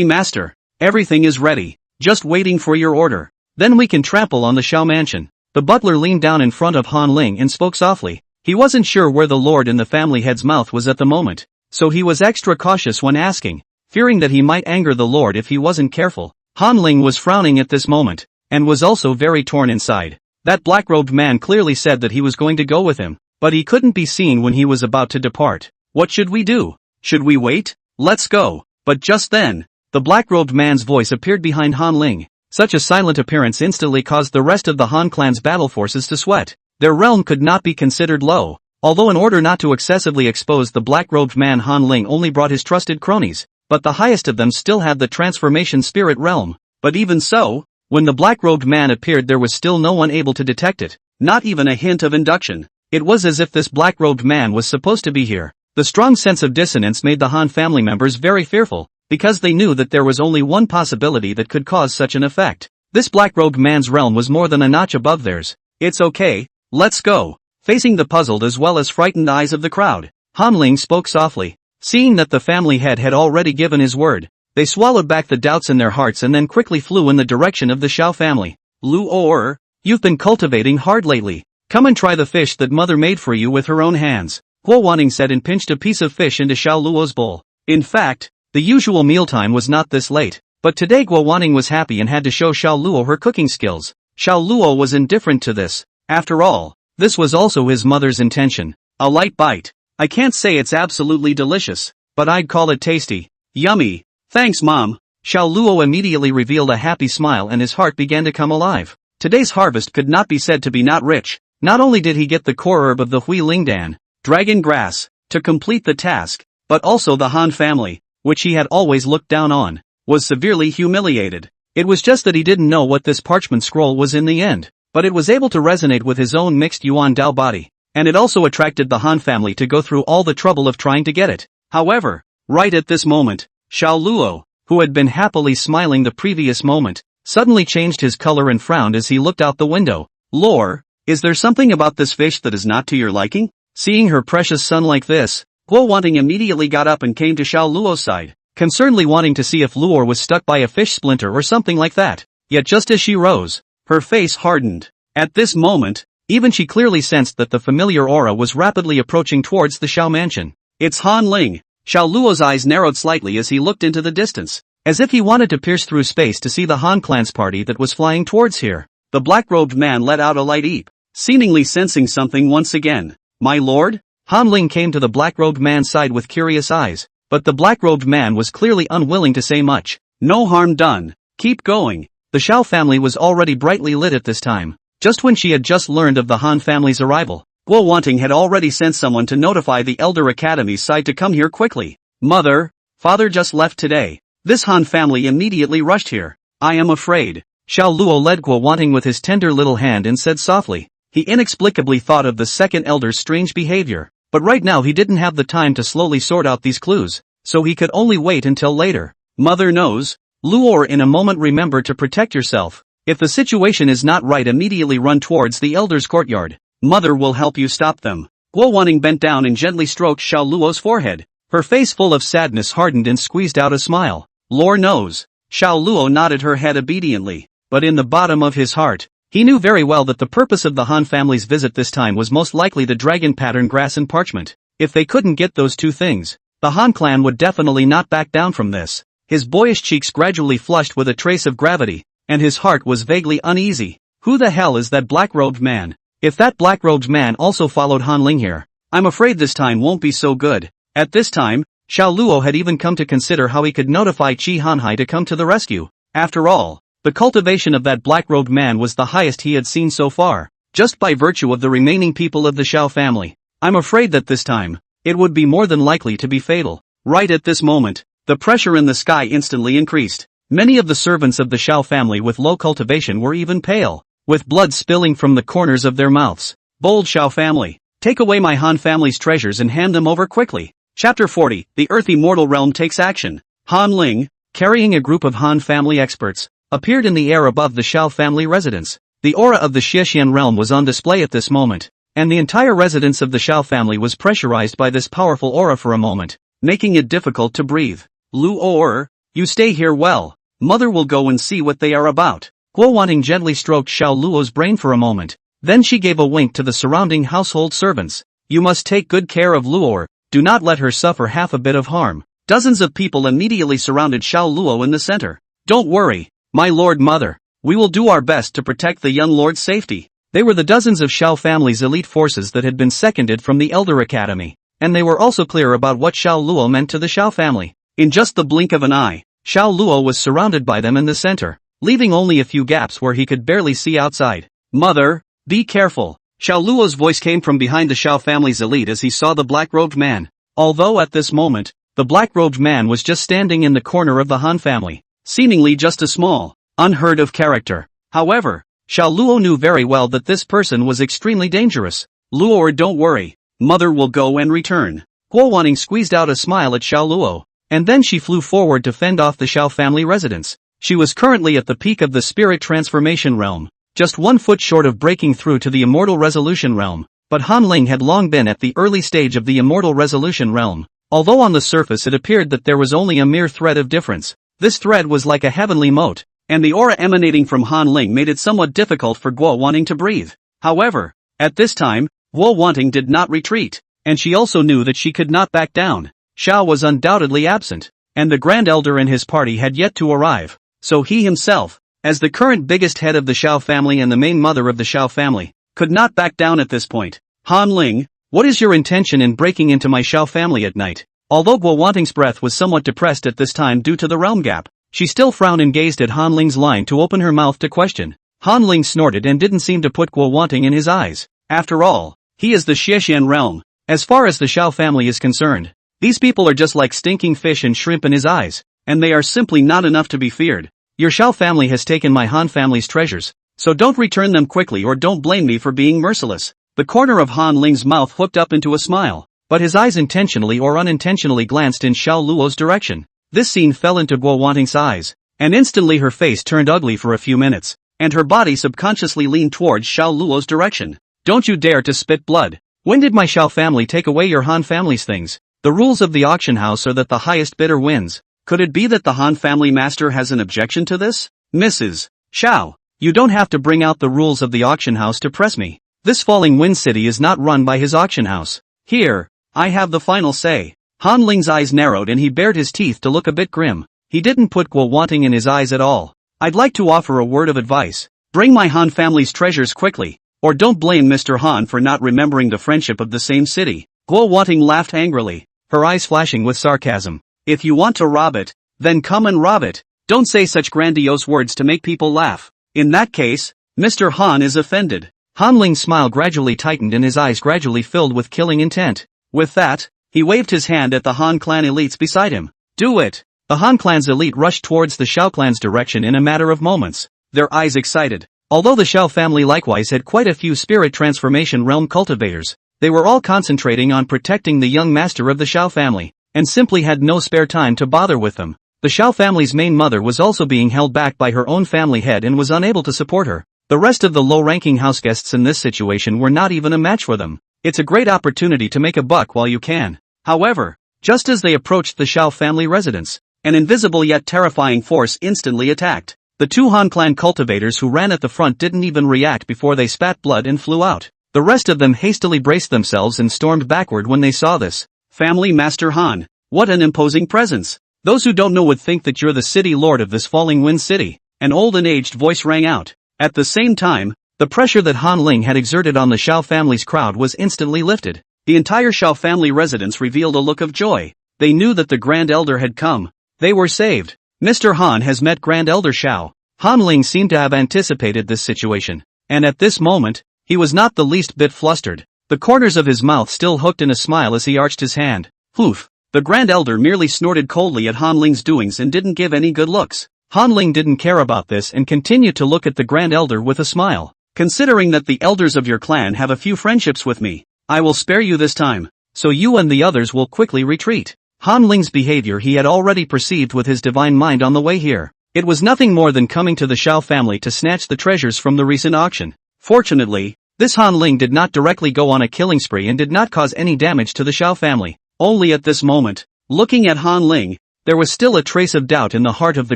master, everything is ready, just waiting for your order. Then we can trample on the Shao mansion. The butler leaned down in front of Han Ling and spoke softly. He wasn't sure where the lord in the family head's mouth was at the moment, so he was extra cautious when asking, fearing that he might anger the lord if he wasn't careful. Han Ling was frowning at this moment, and was also very torn inside. That black-robed man clearly said that he was going to go with him, but he couldn't be seen when he was about to depart. What should we do? Should we wait? Let's go. But just then, the black-robed man's voice appeared behind Han Ling. Such a silent appearance instantly caused the rest of the Han clan's battle forces to sweat. Their realm could not be considered low, although in order not to excessively expose the black-robed man, Han Ling only brought his trusted cronies, but the highest of them still had the transformation spirit realm. But even so, when the black-robed man appeared there was still no one able to detect it, not even a hint of induction. It was as if this black-robed man was supposed to be here. The strong sense of dissonance made the Han family members very fearful, because they knew that there was only one possibility that could cause such an effect. This black-robed man's realm was more than a notch above theirs. It's okay, let's go. Facing the puzzled as well as frightened eyes of the crowd, Han Ling spoke softly. Seeing that the family head had already given his word, they swallowed back the doubts in their hearts and then quickly flew in the direction of the Xiao family. Luo, you've been cultivating hard lately. Come and try the fish that mother made for you with her own hands. Guo Wanting said and pinched a piece of fish into Xiao Luo's bowl. In fact, the usual mealtime was not this late, but today Guo Wanting was happy and had to show Xiao Luo her cooking skills. Xiao Luo was indifferent to this. After all, this was also his mother's intention. A light bite. I can't say it's absolutely delicious, but I'd call it tasty. Yummy. Thanks, Mom. Xiao Luo immediately revealed a happy smile and his heart began to come alive. Today's harvest could not be said to be not rich. Not only did he get the core herb of the Hui Lingdan, dragon grass, to complete the task, but also the Han family, which he had always looked down on, was severely humiliated. It was just that he didn't know what this parchment scroll was in the end, but it was able to resonate with his own mixed Yuan Dao body, and it also attracted the Han family to go through all the trouble of trying to get it. However, right at this moment, Xiao Luo, who had been happily smiling the previous moment, suddenly changed his color and frowned as he looked out the window. Lore, is there something about this fish that is not to your liking? Seeing her precious son like this, Guo Wanting immediately got up and came to Xiao Luo's side, concernedly wanting to see if Luo was stuck by a fish splinter or something like that. Yet just as she rose, her face hardened. At this moment, even she clearly sensed that the familiar aura was rapidly approaching towards the Xiao mansion. It's Han Ling. Xiao Luo's eyes narrowed slightly as he looked into the distance, as if he wanted to pierce through space to see the Han clan's party that was flying towards here. The black-robed man let out a light eep, seemingly sensing something once again. My lord? Han Ling came to the black-robed man's side with curious eyes, but the black-robed man was clearly unwilling to say much. No harm done. Keep going. The Xiao family was already brightly lit at this time. Just when she had just learned of the Han family's arrival, Guo Wanting had already sent someone to notify the Elder Academy's side to come here quickly. Mother, father just left today. This Han family immediately rushed here. I am afraid. Xiao Luo led Guo Wanting with his tender little hand and said softly. He inexplicably thought of the second elder's strange behavior, but right now he didn't have the time to slowly sort out these clues, so he could only wait until later. Mother knows. Luo, in a moment remember to protect yourself. If the situation is not right, immediately run towards the elder's courtyard. Mother will help you stop them. Guo Wanting bent down and gently stroked Xiao Luo's forehead. Her face full of sadness hardened and squeezed out a smile. Lord knows. Xiao Luo nodded her head obediently, but in the bottom of his heart, he knew very well that the purpose of the Han family's visit this time was most likely the dragon pattern grass and parchment. If they couldn't get those two things, the Han clan would definitely not back down from this. His boyish cheeks gradually flushed with a trace of gravity, and his heart was vaguely uneasy. Who the hell is that black-robed man? If that black-robed man also followed Han Ling here, I'm afraid this time won't be so good. At this time, Xiao Luo had even come to consider how he could notify Qi Hanhai to come to the rescue. After all, the cultivation of that black-robed man was the highest he had seen so far, just by virtue of the remaining people of the Xiao family. I'm afraid that this time, it would be more than likely to be fatal. Right at this moment, the pressure in the sky instantly increased. Many of the servants of the Xiao family with low cultivation were even pale, with blood spilling from the corners of their mouths. Bold Xiao family, take away my Han family's treasures and hand them over quickly. Chapter 40, The Earthy Mortal Realm Takes Action. Han Ling, carrying a group of Han family experts, appeared in the air above the Xiao family residence. The aura of the Xiexian realm was on display at this moment, and the entire residence of the Xiao family was pressurized by this powerful aura for a moment, making it difficult to breathe. Luo, you stay here well. Mother will go and see what they are about. Guo Wanting gently stroked Xiao Luo's brain for a moment, then she gave a wink to the surrounding household servants. You must take good care of Luo, do not let her suffer half a bit of harm. Dozens of people immediately surrounded Xiao Luo in the center. Don't worry, my lord mother, we will do our best to protect the young lord's safety. They were the dozens of Xiao family's elite forces that had been seconded from the Elder Academy, and they were also clear about what Xiao Luo meant to the Xiao family. In just the blink of an eye, Xiao Luo was surrounded by them in the center, leaving only a few gaps where he could barely see outside. Mother, be careful. Xiao Luo's voice came from behind the Xiao family's elite as he saw the black-robed man. Although at this moment, the black-robed man was just standing in the corner of the Han family, seemingly just a small, unheard of character. However, Xiao Luo knew very well that this person was extremely dangerous. Luo, don't worry. Mother will go and return. Guo Wanting squeezed out a smile at Xiao Luo, and then she flew forward to fend off the Xiao family residence. She was currently at the peak of the spirit transformation realm, just 1 foot short of breaking through to the immortal resolution realm, but Han Ling had long been at the early stage of the immortal resolution realm. Although on the surface it appeared that there was only a mere thread of difference, this thread was like a heavenly moat, and the aura emanating from Han Ling made it somewhat difficult for Guo Wanting to breathe. However, at this time, Guo Wanting did not retreat, and she also knew that she could not back down. Xiao was undoubtedly absent, and the Grand Elder and his party had yet to arrive, so he himself, as the current biggest head of the Xiao family and the main mother of the Xiao family, could not back down at this point. Han Ling, what is your intention in breaking into my Xiao family at night? Although Guo Wanting's breath was somewhat depressed at this time due to the realm gap, she still frowned and gazed at Han Ling's line to open her mouth to question. Han Ling snorted and didn't seem to put Guo Wanting in his eyes. After all, he is the Xiexian realm. As far as the Xiao family is concerned, these people are just like stinking fish and shrimp in his eyes, and they are simply not enough to be feared. Your Xiao family has taken my Han family's treasures, so don't return them quickly or don't blame me for being merciless. The corner of Han Ling's mouth hooked up into a smile, but his eyes intentionally or unintentionally glanced in Xiao Luo's direction. This scene fell into Guo Wanting's eyes, and instantly her face turned ugly for a few minutes, and her body subconsciously leaned towards Xiao Luo's direction. Don't you dare to spit blood. When did my Xiao family take away your Han family's things? The rules of the auction house are that the highest bidder wins. Could it be that the Han family master has an objection to this? Mrs. Xiao, you don't have to bring out the rules of the auction house to press me. This Falling Wind City is not run by his auction house. Here, I have the final say. Han Ling's eyes narrowed and he bared his teeth to look a bit grim. He didn't put Guo Wanting in his eyes at all. I'd like to offer a word of advice. Bring my Han family's treasures quickly, or don't blame Mr. Han for not remembering the friendship of the same city. Guo Wanting laughed angrily, her eyes flashing with sarcasm. If you want to rob it, then come and rob it. Don't say such grandiose words to make people laugh. In that case, Mr. Han is offended. Han Ling's smile gradually tightened and his eyes gradually filled with killing intent. With that, he waved his hand at the Han clan elites beside him. Do it! The Han clan's elite rushed towards the Xiao clan's direction in a matter of moments, their eyes excited. Although the Xiao family likewise had quite a few spirit transformation realm cultivators, they were all concentrating on protecting the young master of the Xiao family, and simply had no spare time to bother with them. The Xiao family's main mother was also being held back by her own family head and was unable to support her. The rest of the low-ranking houseguests in this situation were not even a match for them. It's a great opportunity to make a buck while you can. However, just as they approached the Xiao family residence, an invisible yet terrifying force instantly attacked. The 2 Han clan cultivators who ran at the front didn't even react before they spat blood and flew out. The rest of them hastily braced themselves and stormed backward when they saw this. Family Master Han, what an imposing presence. Those who don't know would think that you're the city lord of this Falling Wind City. An old and aged voice rang out. At the same time, the pressure that Han Ling had exerted on the Xiao family's crowd was instantly lifted. The entire Xiao family residence revealed a look of joy. They knew that the Grand Elder had come. They were saved. Mr. Han has met Grand Elder Xiao. Han Ling seemed to have anticipated this situation, and at this moment, he was not the least bit flustered. The corners of his mouth still hooked in a smile as he arched his hand. Poof! The Grand Elder merely snorted coldly at Han Ling's doings and didn't give any good looks. Han Ling didn't care about this and continued to look at the Grand Elder with a smile. Considering that the elders of your clan have a few friendships with me, I will spare you this time, so you and the others will quickly retreat. Han Ling's behavior he had already perceived with his divine mind on the way here. It was nothing more than coming to the Xiao family to snatch the treasures from the recent auction. Fortunately, this Han Ling did not directly go on a killing spree and did not cause any damage to the Xiao family. Only at this moment, looking at Han Ling, there was still a trace of doubt in the heart of the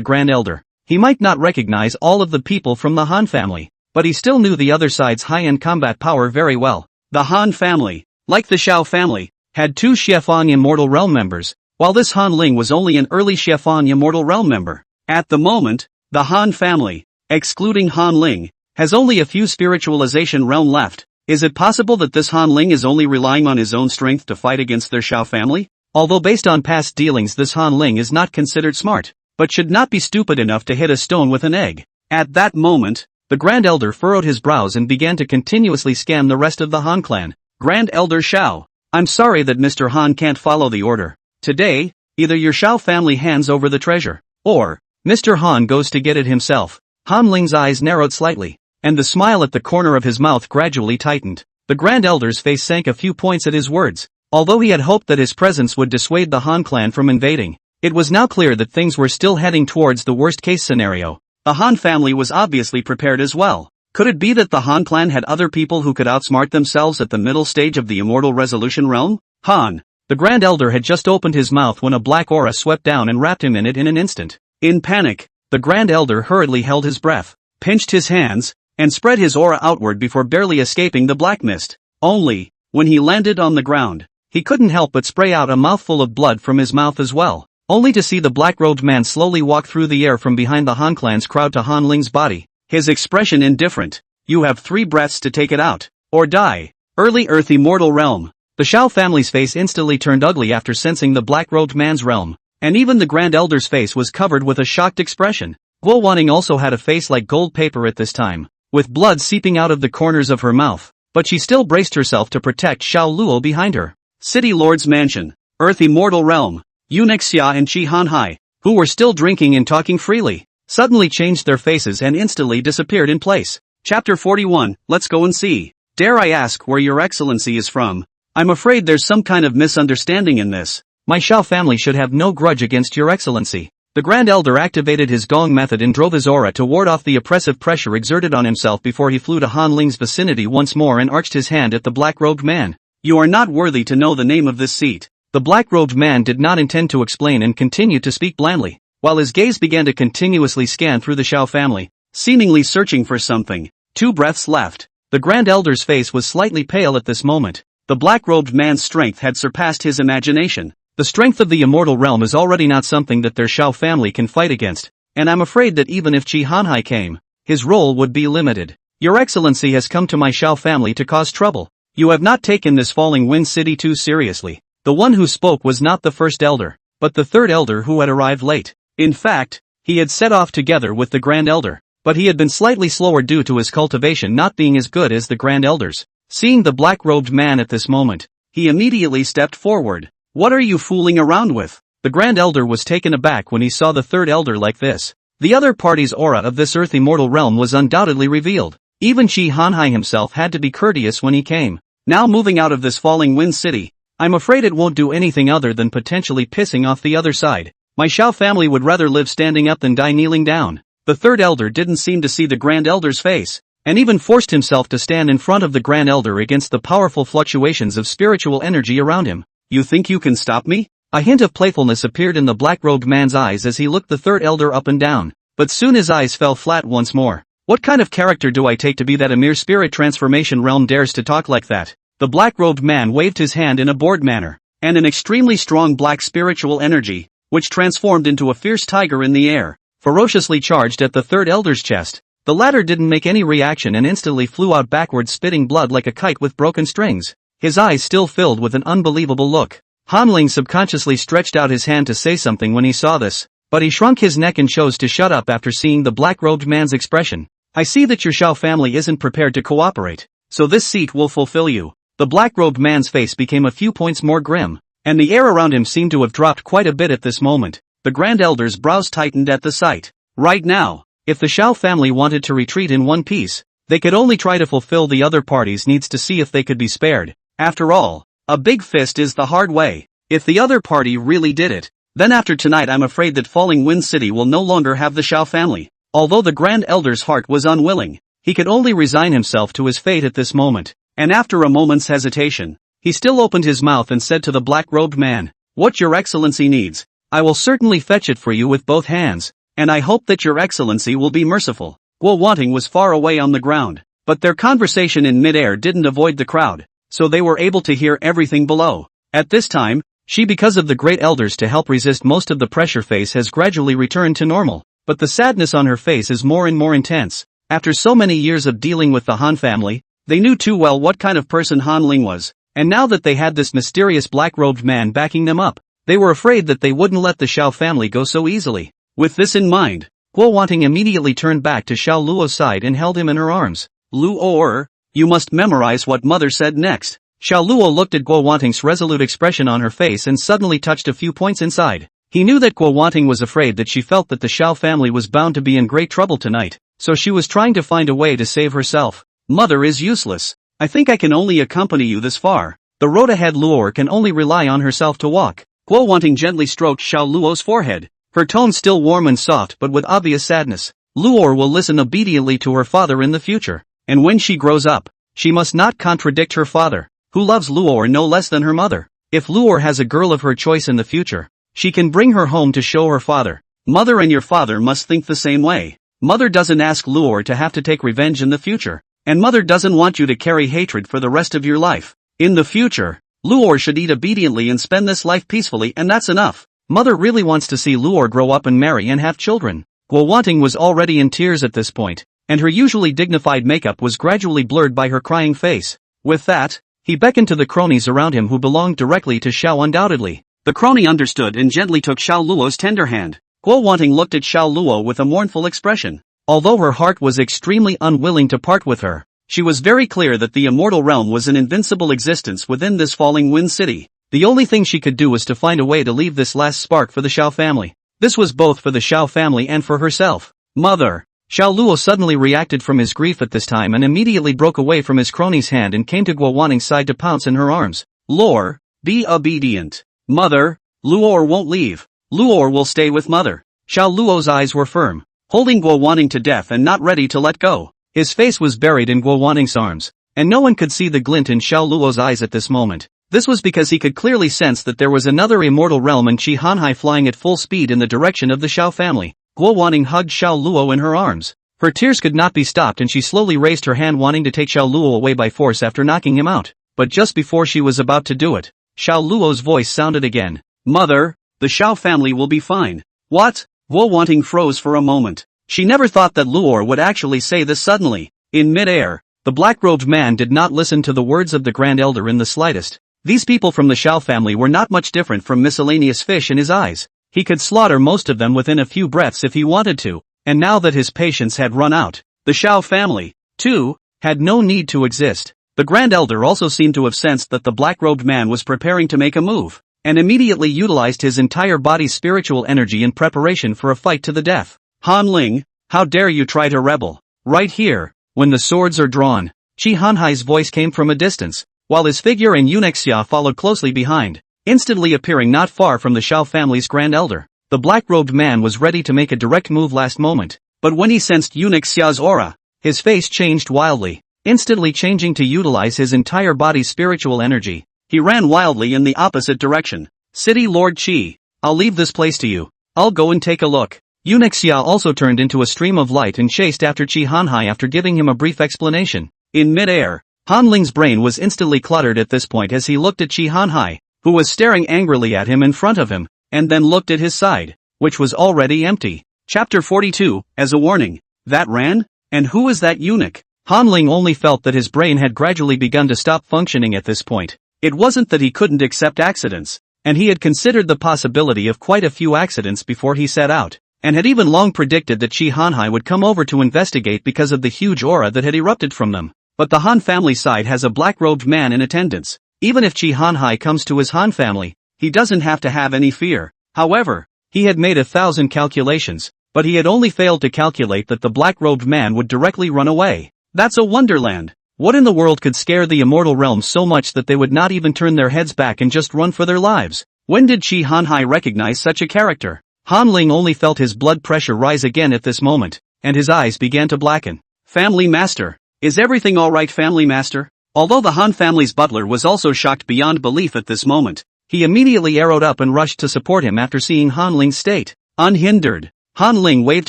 Grand Elder. He might not recognize all of the people from the Han family, but he still knew the other side's high-end combat power very well. The Han family, like the Xiao family, had 2 Xiefang Immortal Realm members, while this Han Ling was only an early Xiefang Immortal Realm member. At the moment, the Han family, excluding Han Ling, has only a few spiritualization realm left. Is it possible that this Han Ling is only relying on his own strength to fight against their Xiao family? Although based on past dealings this Han Ling is not considered smart, but should not be stupid enough to hit a stone with an egg. At that moment, the Grand Elder furrowed his brows and began to continuously scan the rest of the Han clan. Grand Elder Xiao, I'm sorry that Mr. Han can't follow the order. Today, either your Xiao family hands over the treasure, or Mr. Han goes to get it himself. Han Ling's eyes narrowed slightly, and the smile at the corner of his mouth gradually tightened. The Grand Elder's face sank a few points at his words. Although he had hoped that his presence would dissuade the Han clan from invading, it was now clear that things were still heading towards the worst-case scenario. The Han family was obviously prepared as well. Could it be that the Han clan had other people who could outsmart themselves at the middle stage of the Immortal Resolution realm? Han. The Grand Elder had just opened his mouth when a black aura swept down and wrapped him in it in an instant. In panic, the Grand Elder hurriedly held his breath, pinched his hands, and spread his aura outward before barely escaping the black mist. Only, when he landed on the ground, he couldn't help but spray out a mouthful of blood from his mouth as well, only to see the black-robed man slowly walk through the air from behind the Han clan's crowd to Han Ling's body, his expression indifferent. You have 3 breaths to take it out, or die. Early Earth Immortal Realm. The Shao family's face instantly turned ugly after sensing the black-robed man's realm, and even the Grand Elder's face was covered with a shocked expression. Guo Wanting also had a face like gold paper at this time, with blood seeping out of the corners of her mouth, but she still braced herself to protect Xiao Luo behind her. City Lord's Mansion, Earth Immortal Realm. Eunuch Xia and Qi Hanhai, who were still drinking and talking freely, suddenly changed their faces and instantly disappeared in place. Chapter 41, let's go and see. Dare I ask where your excellency is from? I'm afraid there's some kind of misunderstanding in this. My Shao family should have no grudge against your excellency. The Grand Elder activated his gong method and drove his aura to ward off the oppressive pressure exerted on himself before he flew to Han Ling's vicinity once more and arched his hand at the black-robed man. You are not worthy to know the name of this seat. The black-robed man did not intend to explain and continued to speak blandly, while his gaze began to continuously scan through the Shao family, seemingly searching for something. 2 breaths left. The Grand Elder's face was slightly pale at this moment. The black-robed man's strength had surpassed his imagination. The strength of the immortal realm is already not something that their Shao family can fight against, and I'm afraid that even if Qi Hanhai came, his role would be limited. Your excellency has come to my Shao family to cause trouble. You have not taken this falling wind city too seriously. The one who spoke was not the first elder, but the third elder who had arrived late. In fact, he had set off together with the Grand Elder, but he had been slightly slower due to his cultivation not being as good as the Grand Elder's. Seeing the black-robed man at this moment, he immediately stepped forward. What are you fooling around with? The Grand Elder was taken aback when he saw the third elder like this. The other party's aura of this Earth Immortal Realm was undoubtedly revealed. Even Qi Hanhai himself had to be courteous when he came. Now moving out of this falling wind city, I'm afraid it won't do anything other than potentially pissing off the other side. My Shao family would rather live standing up than die kneeling down. The third elder didn't seem to see the Grand Elder's face, and even forced himself to stand in front of the Grand Elder against the powerful fluctuations of spiritual energy around him. You think you can stop me? A hint of playfulness appeared in the black-robed man's eyes as he looked the third elder up and down, but soon his eyes fell flat once more. What kind of character do I take to be that a mere spirit transformation realm dares to talk like that? The black-robed man waved his hand in a bored manner, and an extremely strong black spiritual energy, which transformed into a fierce tiger in the air, ferociously charged at the third elder's chest. The latter didn't make any reaction and instantly flew out backwards, spitting blood like a kite with broken strings. His eyes still filled with an unbelievable look. Han Ling subconsciously stretched out his hand to say something when he saw this, but he shrunk his neck and chose to shut up after seeing the black-robed man's expression. I see that your Shao family isn't prepared to cooperate, so this seat will fulfill you. The black-robed man's face became a few points more grim, and the air around him seemed to have dropped quite a bit at this moment. The Grand Elder's brows tightened at the sight. Right now, if the Shao family wanted to retreat in one piece, they could only try to fulfill the other party's needs to see if they could be spared. After all, a big fist is the hard way. If the other party really did it, then after tonight I'm afraid that Falling Wind City will no longer have the Shao family. Although the Grand Elder's heart was unwilling, he could only resign himself to his fate at this moment, and after a moment's hesitation, he still opened his mouth and said to the black-robed man, "What your excellency needs, I will certainly fetch it for you with both hands, and I hope that your excellency will be merciful." Guo Wanting was far away on the ground, but their conversation in mid-air didn't avoid the crowd, so they were able to hear everything below. At this time, she, because of the great elders to help resist most of the pressure, face has gradually returned to normal, but the sadness on her face is more and more intense. After so many years of dealing with the Han family, they knew too well what kind of person Han Ling was, and now that they had this mysterious black-robed man backing them up, they were afraid that they wouldn't let the Shao family go so easily. With this in mind, Guo Wanting immediately turned back to Xiao Luo's side and held him in her arms. "Luo, you must memorize what mother said next." Xiao Luo looked at Guo Wanting's resolute expression on her face and suddenly touched a few points inside. He knew that Guo Wanting was afraid that she felt that the Shao family was bound to be in great trouble tonight, so she was trying to find a way to save herself. "Mother is useless. I think I can only accompany you this far. The road ahead. Luo can only rely on herself to walk. Guo Wanting gently stroked Xiao Luo's forehead, her tone still warm and soft but with obvious sadness. Luo will listen obediently to her father in the future, and when she grows up, she must not contradict her father, who loves Luo no less than her mother. If Luo has a girl of her choice in the future, she can bring her home to show her father. Mother and your father must think the same way. Mother doesn't ask Luo to have to take revenge in the future, and mother doesn't want you to carry hatred for the rest of your life. In the future, Luo should eat obediently and spend this life peacefully, and that's enough. Mother really wants to see Luo grow up and marry and have children. Guo Wanting was already in tears at this point, and her usually dignified makeup was gradually blurred by her crying face. With that, he beckoned to the cronies around him who belonged directly to Xiao undoubtedly. The crony understood and gently took Xiao Luo's tender hand. Guo Wanting looked at Xiao Luo with a mournful expression. Although her heart was extremely unwilling to part with her, she was very clear that the immortal realm was an invincible existence within this falling wind city. The only thing she could do was to find a way to leave this last spark for the Xiao family. This was both for the Xiao family and for herself. Mother! Xiao Luo suddenly reacted from his grief at this time and immediately broke away from his crony's hand and came to Guo Wanting's side to pounce in her arms. Luo, be obedient. Mother, Luo won't leave. Luo will stay with mother. Xiao Luo's eyes were firm, holding Guo Wanting to death and not ready to let go. His face was buried in Guo Wanting's arms, and no one could see the glint in Xiao Luo's eyes at this moment. This was because he could clearly sense that there was another immortal realm and Qi Hanhai flying at full speed in the direction of the Xiao family. Guo Wanting hugged Xiao Luo in her arms. Her tears could not be stopped and she slowly raised her hand wanting to take Xiao Luo away by force after knocking him out. But just before she was about to do it, Xiao Luo's voice sounded again. Mother, the Xiao family will be fine. What? Guo Wanting froze for a moment. She never thought that Luo would actually say this suddenly. In mid-air, the black-robed man did not listen to the words of the Grand Elder in the slightest. These people from the Xiao family were not much different from miscellaneous fish in his eyes. He could slaughter most of them within a few breaths if he wanted to, and now that his patience had run out, the Xiao family, too, had no need to exist. The Grand Elder also seemed to have sensed that the black-robed man was preparing to make a move, and immediately utilized his entire body's spiritual energy in preparation for a fight to the death. Han Ling, how dare you try to rebel? Right here, when the swords are drawn. Qi Hanhai's voice came from a distance, while his figure and eunuch Xia followed closely behind, instantly appearing not far from the Xiao family's Grand Elder. The black-robed man was ready to make a direct move last moment, but when he sensed eunuch Xia's aura, his face changed wildly, instantly changing to utilize his entire body's spiritual energy. He ran wildly in the opposite direction. City Lord Qi, I'll leave this place to you. I'll go and take a look. Eunuch Xia also turned into a stream of light and chased after Qi Hanhai after giving him a brief explanation. In mid-air, Han Ling's brain was instantly cluttered at this point as he looked at Qi Hanhai, who was staring angrily at him in front of him, and then looked at his side, which was already empty. Chapter 42, as a warning. That ran? And who is that eunuch? Han Ling only felt that his brain had gradually begun to stop functioning at this point. It wasn't that he couldn't accept accidents, and he had considered the possibility of quite a few accidents before he set out, and had even long predicted that Qi Hanhai would come over to investigate because of the huge aura that had erupted from them. But the Han family side has a black-robed man in attendance. Even if Qi Hanhai comes to his Han family, he doesn't have to have any fear. However, he had made 1,000 calculations, but he had only failed to calculate that the black-robed man would directly run away. That's a wonderland. What in the world could scare the immortal realm so much that they would not even turn their heads back and just run for their lives? When did Qi Hanhai recognize such a character? Han Ling only felt his blood pressure rise again at this moment, and his eyes began to blacken. Family Master. Is everything alright, Family Master? Although the Han family's butler was also shocked beyond belief at this moment, he immediately arrowed up and rushed to support him after seeing Han Ling's state. Unhindered, Han Ling waved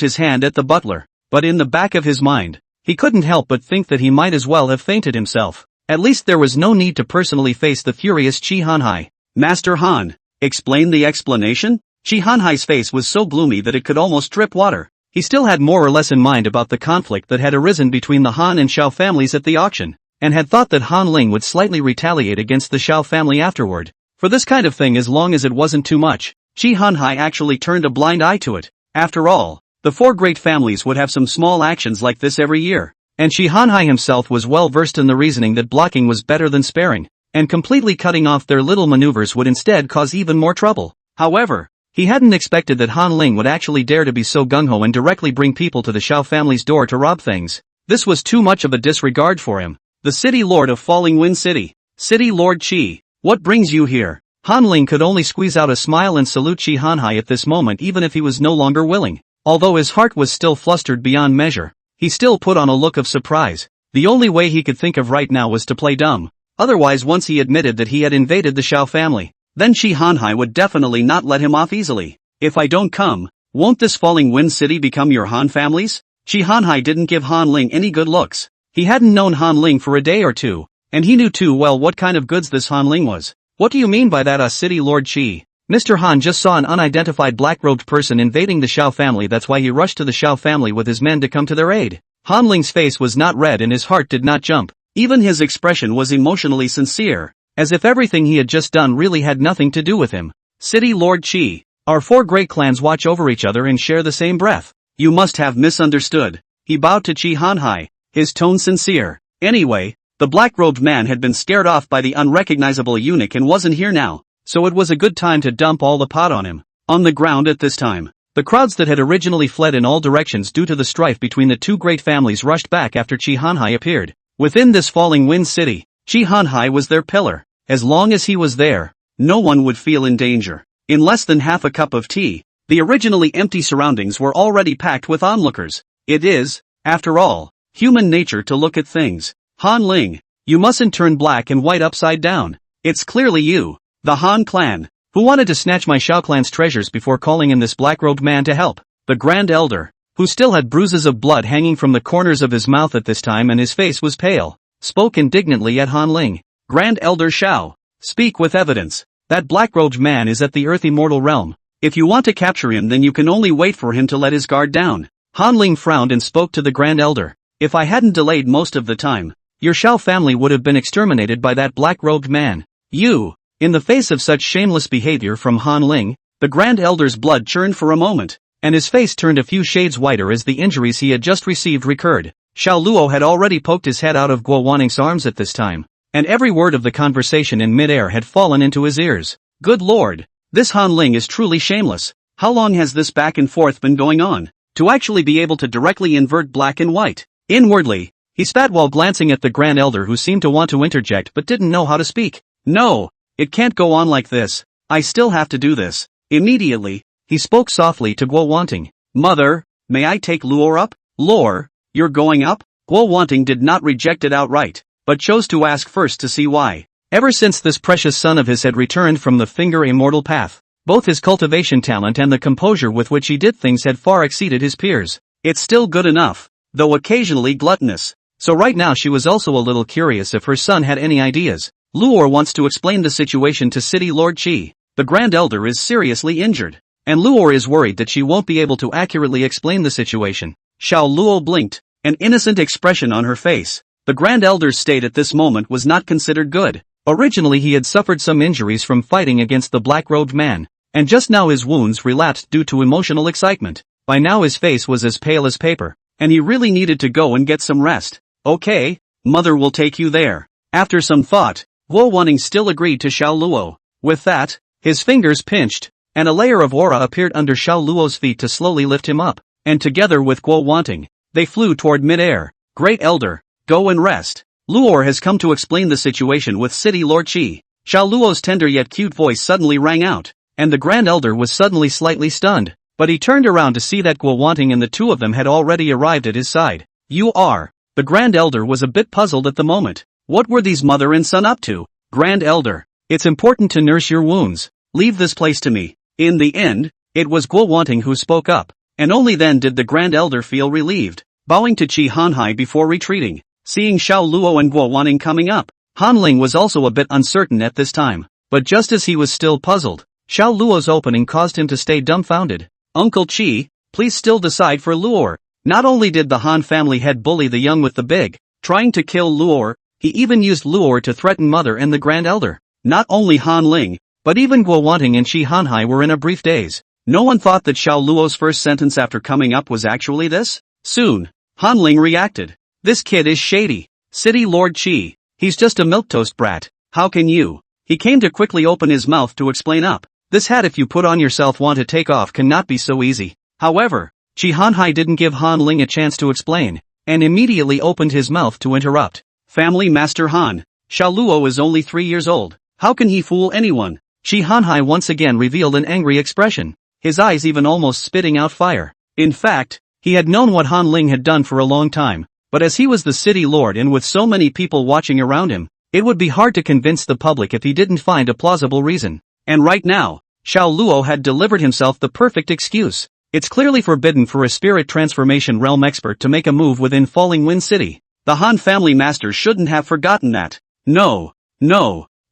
his hand at the butler, but in the back of his mind, he couldn't help but think that he might as well have fainted himself. At least there was no need to personally face the furious Qi Hanhai. Master Han, explain the explanation? Qi Hanhai's face was so gloomy that it could almost drip water. He still had more or less in mind about the conflict that had arisen between the Han and Xiao families at the auction, and had thought that Han Ling would slightly retaliate against the Xiao family afterward. For this kind of thing, as long as it wasn't too much, Qi Hanhai actually turned a blind eye to it. After all, the four great families would have some small actions like this every year, and Qi Hanhai himself was well versed in the reasoning that blocking was better than sparing, and completely cutting off their little maneuvers would instead cause even more trouble. However, he hadn't expected that Han Ling would actually dare to be so gung-ho and directly bring people to the Xiao family's door to rob things. This was too much of a disregard for him. the City Lord of Falling Wind City. City Lord Chi, what brings you here? Han Ling could only squeeze out a smile and salute Chi Hanhai at this moment, even if he was no longer willing. Although his heart was still flustered beyond measure, he still put on a look of surprise. The only way he could think of right now was to play dumb. Otherwise, once he admitted that he had invaded the Shao family, then Chi Hanhai would definitely not let him off easily. If I don't come, won't this Falling Wind City become your Han families? Chi Hanhai didn't give Han Ling any good looks. He hadn't known Han Ling for a day or two, and he knew too well what kind of goods this Han Ling was. What do you mean by that, City Lord Chi? Mr. Han just saw an unidentified black-robed person invading the Shao family. That's why he rushed to the Shao family with his men to come to their aid. Han Ling's face was not red and his heart did not jump. Even his expression was emotionally sincere, as if everything he had just done really had nothing to do with him. City Lord Chi, our 4 great clans watch over each other and share the same breath. You must have misunderstood. He bowed to Chi Hanhai, his tone sincere. Anyway, the black-robed man had been scared off by the unrecognizable eunuch and wasn't here now, so it was a good time to dump all the pot on him. On the ground at this time, the crowds that had originally fled in all directions due to the strife between the 2 great families rushed back after Chi Hanhai appeared. Within this Falling Wind City, Chi Hanhai was their pillar. As long as he was there, no one would feel in danger. In less than half a cup of tea, the originally empty surroundings were already packed with onlookers. It is, after all, human nature to look at things. Han Ling, you mustn't turn black and white upside down. It's clearly you, the Han clan, who wanted to snatch my Shao clan's treasures before calling in this black-robed man to help. The Grand Elder, who still had bruises of blood hanging from the corners of his mouth at this time and his face was pale, spoke indignantly at Han Ling. Grand Elder Shao, speak with evidence. That black-robed man is at the Earth Immortal Realm. If you want to capture him, then you can only wait for him to let his guard down. Han Ling frowned and spoke to the Grand Elder. If I hadn't delayed most of the time, your Shao family would have been exterminated by that black-robed man. You. In the face of such shameless behavior from Han Ling, the Grand Elder's blood churned for a moment, and his face turned a few shades whiter as the injuries he had just received recurred. Xiao Luo had already poked his head out of Guo Wanning's arms at this time, and every word of the conversation in mid-air had fallen into his ears. Good lord, this Han Ling is truly shameless. How long has this back and forth been going on? To actually be able to directly invert black and white. Inwardly, he spat while glancing at the Grand Elder, who seemed to want to interject but didn't know how to speak. No, it can't go on like this. I still have to do this. Immediately, he spoke softly to Guo Wanting. Mother, may I take Luor up? Luor, you're going up? Guo Wanting did not reject it outright, but chose to ask first to see why. Ever since this precious son of his had returned from the Finger Immortal Path, both his cultivation talent and the composure with which he did things had far exceeded his peers. It's still good enough, though occasionally gluttonous. So right now she was also a little curious if her son had any ideas. Luor wants to explain the situation to City Lord Chi. The Grand Elder is seriously injured, and Luor is worried that she won't be able to accurately explain the situation. Xiao Luo blinked, an innocent expression on her face. The Grand Elder's state at this moment was not considered good. Originally he had suffered some injuries from fighting against the black-robed man, and just now his wounds relapsed due to emotional excitement. By now his face was as pale as paper, and he really needed to go and get some rest. Okay, mother will take you there. After some thought, Guo Wanning still agreed to Xiao Luo. With that, his fingers pinched, and a layer of aura appeared under Xiao Luo's feet to slowly lift him up, and together with Guo Wanting, they flew toward mid-air. Great Elder, go and rest. Luor has come to explain the situation with City Lord Chi. Xiao Luo's tender yet cute voice suddenly rang out, and the Grand Elder was suddenly slightly stunned, but he turned around to see that Guo Wanting and the two of them had already arrived at his side. You are. The Grand Elder was a bit puzzled at the moment. What were these mother and son up to? Grand Elder, it's important to nurse your wounds. Leave this place to me. In the end, it was Guo Wanting who spoke up, and only then did the Grand Elder feel relieved, bowing to Chi Hanhai before retreating. Seeing Xiao Luo and Guo Wanning coming up, Han Ling was also a bit uncertain at this time, but just as he was still puzzled, Xiao Luo's opening caused him to stay dumbfounded. Uncle Chi, please still decide for Luor. Not only did the Han family head bully the young with the big, trying to kill Luor, he even used Luor to threaten Mother and the Grand Elder. Not only Han Ling, but even Guo Wanting and Chi Hanhai were in a brief daze. No one thought that Xiao Luo's first sentence after coming up was actually this. Soon, Han Ling reacted. This kid is shady. City Lord Chi, he's just a milquetoast brat. How can you? He came to quickly open his mouth to explain up. This hat if you put on yourself want to take off cannot be so easy. However, Chi Hanhai didn't give Han Ling a chance to explain, and immediately opened his mouth to interrupt. Family Master Han. Xiao Luo is only 3 years old. How can he fool anyone? Shi Hanhai once again revealed an angry expression, his eyes even almost spitting out fire. In fact, he had known what Han Ling had done for a long time, but as he was the city lord and with so many people watching around him, it would be hard to convince the public if he didn't find a plausible reason. And right now, Xiao Luo had delivered himself the perfect excuse. It's clearly forbidden for a spirit transformation realm expert to make a move within Falling Wind City. The Han family master shouldn't have forgotten that. No.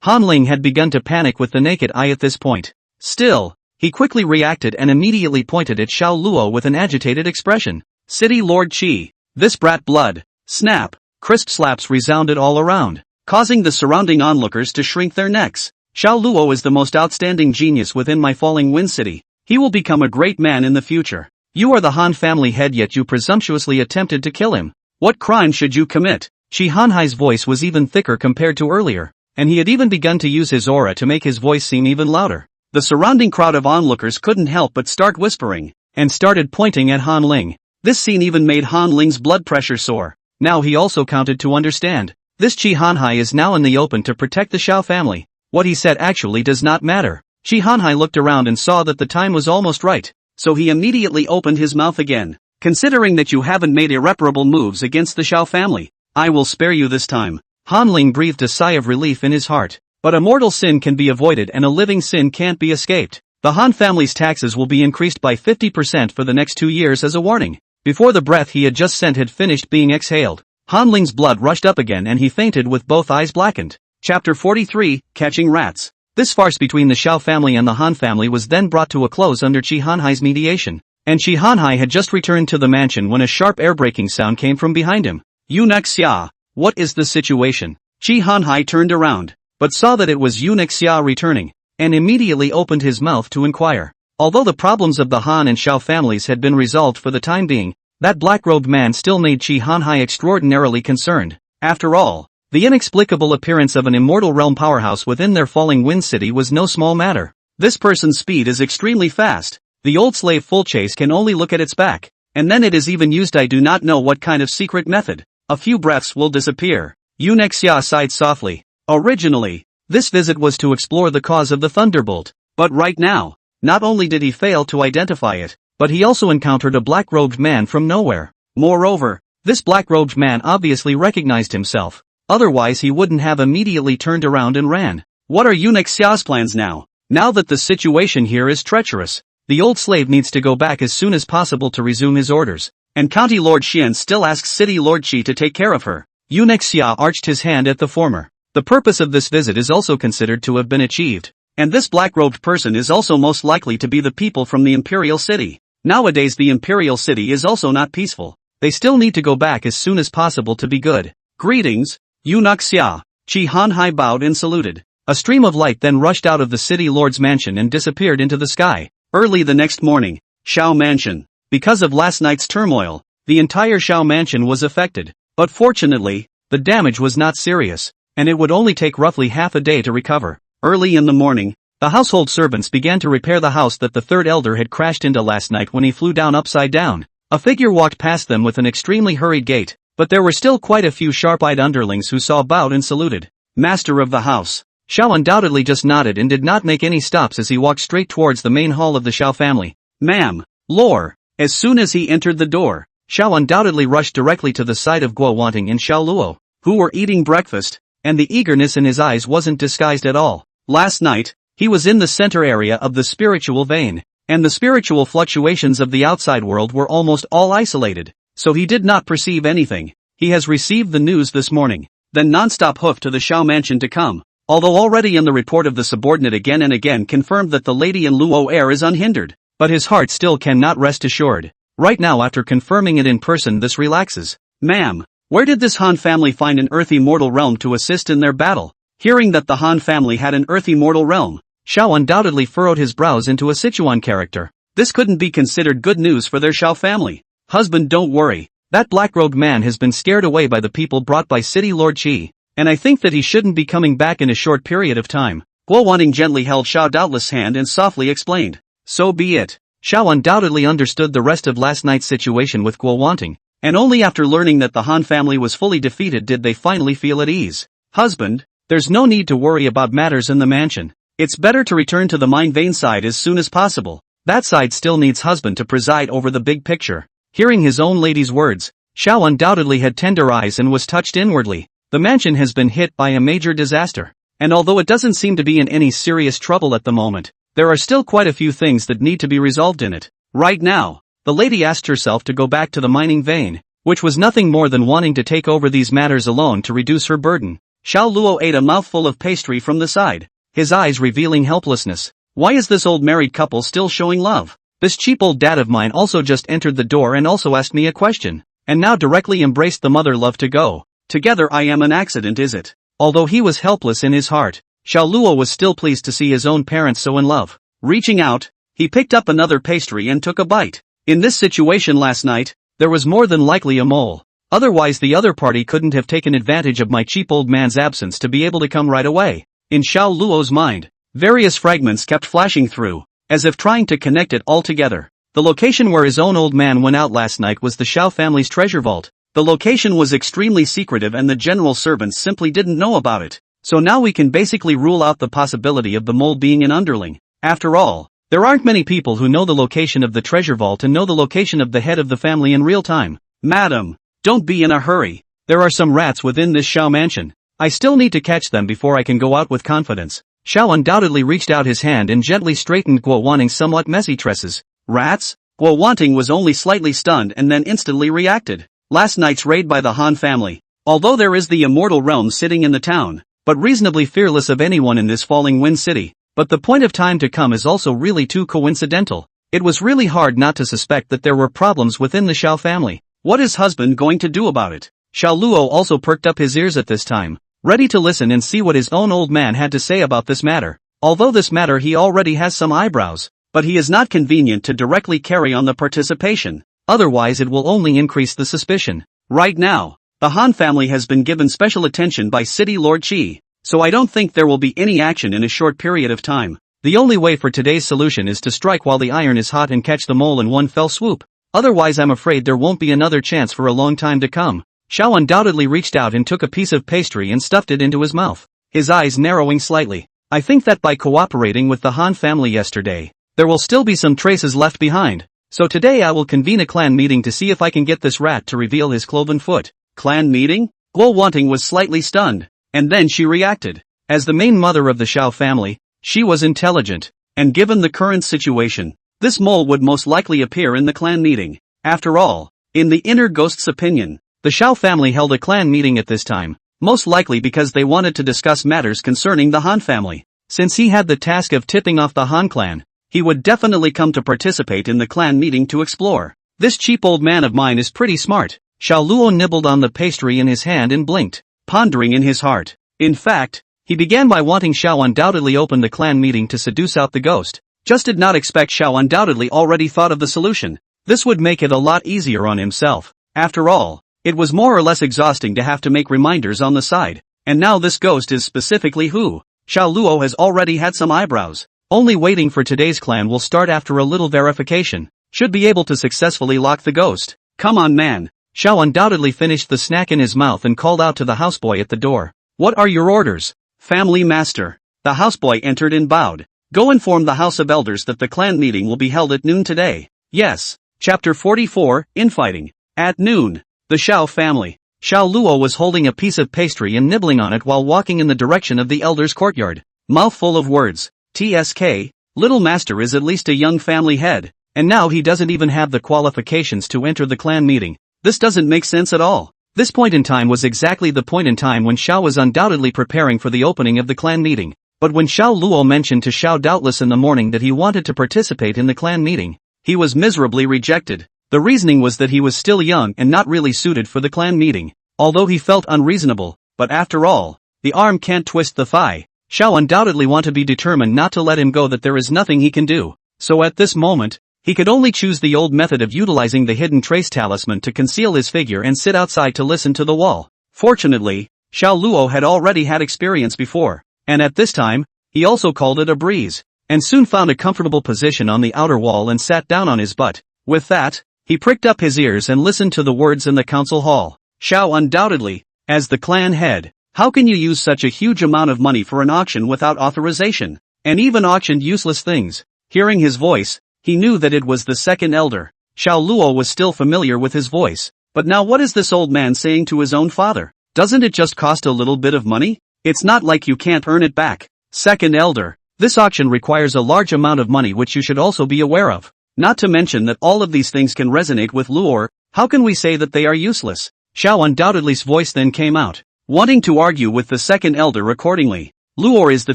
Han Ling had begun to panic with the naked eye at this point. Still, he quickly reacted and immediately pointed at Xiao Luo with an agitated expression. City Lord Qi, this brat blood. Snap, crisp slaps resounded all around, causing the surrounding onlookers to shrink their necks. Xiao Luo is the most outstanding genius within my Falling Wind City. He will become a great man in the future. You are the Han family head, yet you presumptuously attempted to kill him. What crime should you commit? Shi Hanhai's voice was even thicker compared to earlier, and he had even begun to use his aura to make his voice seem even louder. The surrounding crowd of onlookers couldn't help but start whispering, and started pointing at Han Ling. This scene even made Han Ling's blood pressure soar. Now he also counted to understand. This Shi Hanhai is now in the open to protect the Xiao family. What he said actually does not matter. Shi Hanhai looked around and saw that the time was almost right, so he immediately opened his mouth again. Considering that you haven't made irreparable moves against the Xiao family, I will spare you this time. Han Ling breathed a sigh of relief in his heart. But a mortal sin can be avoided and a living sin can't be escaped. The Han family's taxes will be increased by 50% for the next 2 years as a warning. Before the breath he had just sent had finished being exhaled, Han Ling's blood rushed up again and he fainted with both eyes blackened. Chapter 43, Catching Rats. This farce between the Xiao family and the Han family was then brought to a close under Shi Hanhai's mediation. And Shi Hanhai had just returned to the mansion when a sharp air-braking sound came from behind him. Eunuch Xia, what is the situation? Shi Hanhai turned around, but saw that it was Eunuch Xia returning, and immediately opened his mouth to inquire. Although the problems of the Han and Xiao families had been resolved for the time being, that black-robed man still made Shi Hanhai extraordinarily concerned. After all, the inexplicable appearance of an immortal realm powerhouse within their Falling Wind City was no small matter. This person's speed is extremely fast. The old slave Full Chase can only look at its back, and then it is even used. I do not know what kind of secret method. A few breaths will disappear. Eunuch Xia sighed softly. Originally, this visit was to explore the cause of the thunderbolt, but right now, not only did he fail to identify it, but he also encountered a black-robed man from nowhere. Moreover, this black-robed man obviously recognized himself, otherwise he wouldn't have immediately turned around and ran. What are Eunuch Xia's plans now? Now that the situation here is treacherous, the old slave needs to go back as soon as possible to resume his orders, and County Lord Xian still asks City Lord Qi to take care of her. Eunuch Xia arched his hand at the former. The purpose of this visit is also considered to have been achieved, and this black-robed person is also most likely to be the people from the Imperial City. Nowadays the Imperial City is also not peaceful. They still need to go back as soon as possible to be good. Greetings, Eunuch Xia. Shi Hanhai bowed and saluted. A stream of light then rushed out of the city lord's mansion and disappeared into the sky. Early the next morning, Xiao Mansion. Because of last night's turmoil, the entire Xiao Mansion was affected. But fortunately, the damage was not serious, and it would only take roughly half a day to recover. Early in the morning, the household servants began to repair the house that the third elder had crashed into last night when he flew down upside down. A figure walked past them with an extremely hurried gait, but there were still quite a few sharp-eyed underlings who saw, bowed and saluted. Master of the house. Xiao undoubtedly just nodded and did not make any stops as he walked straight towards the main hall of the Xiao family. Ma'am, lore. As soon as he entered the door, Xiao undoubtedly rushed directly to the side of Guo Wanting and Xiao Luo, who were eating breakfast, and the eagerness in his eyes wasn't disguised at all. Last night, he was in the center area of the spiritual vein, and the spiritual fluctuations of the outside world were almost all isolated, so he did not perceive anything. He has received the news this morning, then non-stop hoof to the Xiao Mansion to come. Although already in the report of the subordinate again and again confirmed that the lady in Luo air is unhindered, but his heart still cannot rest assured. Right now after confirming it in person this relaxes. Ma'am, where did this Han family find an earthy mortal realm to assist in their battle? Hearing that the Han family had an earthy mortal realm, Xiao undoubtedly furrowed his brows into a Sichuan character. This couldn't be considered good news for their Xiao family. Husband, don't worry. That black-robed man has been scared away by the people brought by City Lord Qi, and I think that he shouldn't be coming back in a short period of time. Guo Wanting gently held Xiao Doubtless' hand and softly explained. So be it. Xiao undoubtedly understood the rest of last night's situation with Guo Wanting, and only after learning that the Han family was fully defeated did they finally feel at ease. Husband, there's no need to worry about matters in the mansion. It's better to return to the mind vein side as soon as possible. That side still needs husband to preside over the big picture. Hearing his own lady's words, Xiao undoubtedly had tender eyes and was touched inwardly. The mansion has been hit by a major disaster. And although it doesn't seem to be in any serious trouble at the moment, there are still quite a few things that need to be resolved in it. Right now, the lady asked herself to go back to the mining vein, which was nothing more than wanting to take over these matters alone to reduce her burden. Xiao Luo ate a mouthful of pastry from the side, his eyes revealing helplessness. Why is this old married couple still showing love? This cheap old dad of mine also just entered the door and also asked me a question, and now directly embraced the mother love to go. Together I am an accident, is it? Although he was helpless in his heart, Xiao Luo was still pleased to see his own parents so in love. Reaching out, he picked up another pastry and took a bite. In this situation last night, there was more than likely a mole. Otherwise the other party couldn't have taken advantage of my cheap old man's absence to be able to come right away. In Xiao Luo's mind, various fragments kept flashing through, as if trying to connect it all together. The location where his own old man went out last night was the Xiao family's treasure vault. The location was extremely secretive and the general servants simply didn't know about it. So now we can basically rule out the possibility of the mole being an underling. After all, there aren't many people who know the location of the treasure vault and know the location of the head of the family in real time. Madam, don't be in a hurry. There are some rats within this Xiao mansion. I still need to catch them before I can go out with confidence. Xiao undoubtedly reached out his hand and gently straightened Guo Wanting's somewhat messy tresses. Rats? Guo Wanting was only slightly stunned and then instantly reacted. Last night's raid by the Han family. Although there is the immortal realm sitting in the town, but reasonably fearless of anyone in this falling wind city. But the point of time to come is also really too coincidental. It was really hard not to suspect that there were problems within the Xiao family. What is husband going to do about it? Xiao Luo also perked up his ears at this time, ready to listen and see what his own old man had to say about this matter. Although this matter he already has some eyebrows, but he is not convenient to directly carry on the participation. Otherwise it will only increase the suspicion. Right now, the Han family has been given special attention by City Lord Qi, so I don't think there will be any action in a short period of time. The only way for today's solution is to strike while the iron is hot and catch the mole in one fell swoop. Otherwise I'm afraid there won't be another chance for a long time to come. Xiao undoubtedly reached out and took a piece of pastry and stuffed it into his mouth, his eyes narrowing slightly. I think that by cooperating with the Han family yesterday, there will still be some traces left behind. So today I will convene a clan meeting to see if I can get this rat to reveal his cloven foot. Clan meeting? Guo Wanting was slightly stunned, and then she reacted. As the main mother of the Xiao family, she was intelligent, and given the current situation, this mole would most likely appear in the clan meeting. After all, in the inner ghost's opinion, the Xiao family held a clan meeting at this time, most likely because they wanted to discuss matters concerning the Han family. Since he had the task of tipping off the Han clan, he would definitely come to participate in the clan meeting to explore. This cheap old man of mine is pretty smart. Xiao Luo nibbled on the pastry in his hand and blinked, pondering in his heart. In fact, he began by wanting Xiao undoubtedly open the clan meeting to seduce out the ghost. Just did not expect Xiao undoubtedly already thought of the solution. This would make it a lot easier on himself. After all, it was more or less exhausting to have to make reminders on the side. And now this ghost is specifically who? Xiao Luo has already had some eyebrows. Only waiting for today's clan will start after a little verification. Should be able to successfully lock the ghost. Come on man. Xiao undoubtedly finished the snack in his mouth and called out to the houseboy at the door. What are your orders? Family master. The houseboy entered and bowed. Go inform the House of Elders that the clan meeting will be held at noon today. Yes. Chapter 44, Infighting. At noon. The Xiao family. Xiao Luo was holding a piece of pastry and nibbling on it while walking in the direction of the elders' courtyard. Mouthful of words. TSK, little master is at least a young family head, and now he doesn't even have the qualifications to enter the clan meeting. This doesn't make sense at all. This point in time was exactly the point in time when Xiao was undoubtedly preparing for the opening of the clan meeting. But when Xiao Luo mentioned to Xiao doubtless in the morning that he wanted to participate in the clan meeting, he was miserably rejected. The reasoning was that he was still young and not really suited for the clan meeting. Although he felt unreasonable, but after all, the arm can't twist the thigh. Xiao undoubtedly want to be determined not to let him go, that there is nothing he can do. So at this moment, he could only choose the old method of utilizing the hidden trace talisman to conceal his figure and sit outside to listen to the wall. Fortunately, Xiao Luo had already had experience before, and at this time, he also called it a breeze, and soon found a comfortable position on the outer wall and sat down on his butt. With that, He pricked up his ears and listened to the words in the council hall. Xiao undoubtedly, as the clan head, how can you use such a huge amount of money for an auction without authorization? And even auctioned useless things. Hearing his voice, he knew that it was the second elder. Xiao Luo was still familiar with his voice. But now what is this old man saying to his own father? Doesn't it just cost a little bit of money? It's not like you can't earn it back. Second elder, this auction requires a large amount of money which you should also be aware of. Not to mention that all of these things can resonate with Luor. How can we say that they are useless? Xiao undoubtedly's voice then came out, wanting to argue with the second elder accordingly. Luor is the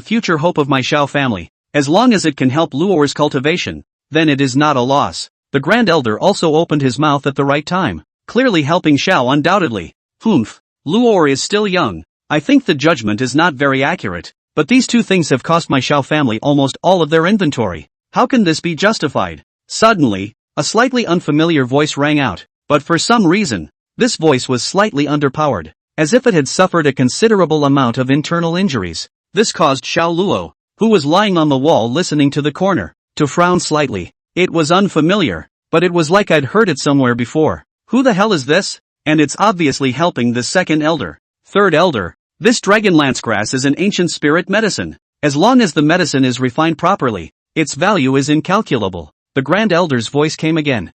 future hope of my Xiao family. As long as it can help Luor's cultivation, then it is not a loss. The grand elder also opened his mouth at the right time, clearly helping Xiao undoubtedly. Humph, Luor is still young. I think the judgment is not very accurate, but these two things have cost my Xiao family almost all of their inventory. How can this be justified? Suddenly, a slightly unfamiliar voice rang out, but for some reason, this voice was slightly underpowered, as if it had suffered a considerable amount of internal injuries. This caused Xiao Luo, who was lying on the wall listening to the corner, to frown slightly. It was unfamiliar, but it was like I'd heard it somewhere before. Who the hell is this? And it's obviously helping the second elder. Third elder, this dragon lance grass is an ancient spirit medicine. As long as the medicine is refined properly, its value is incalculable. The grand elder's voice came again.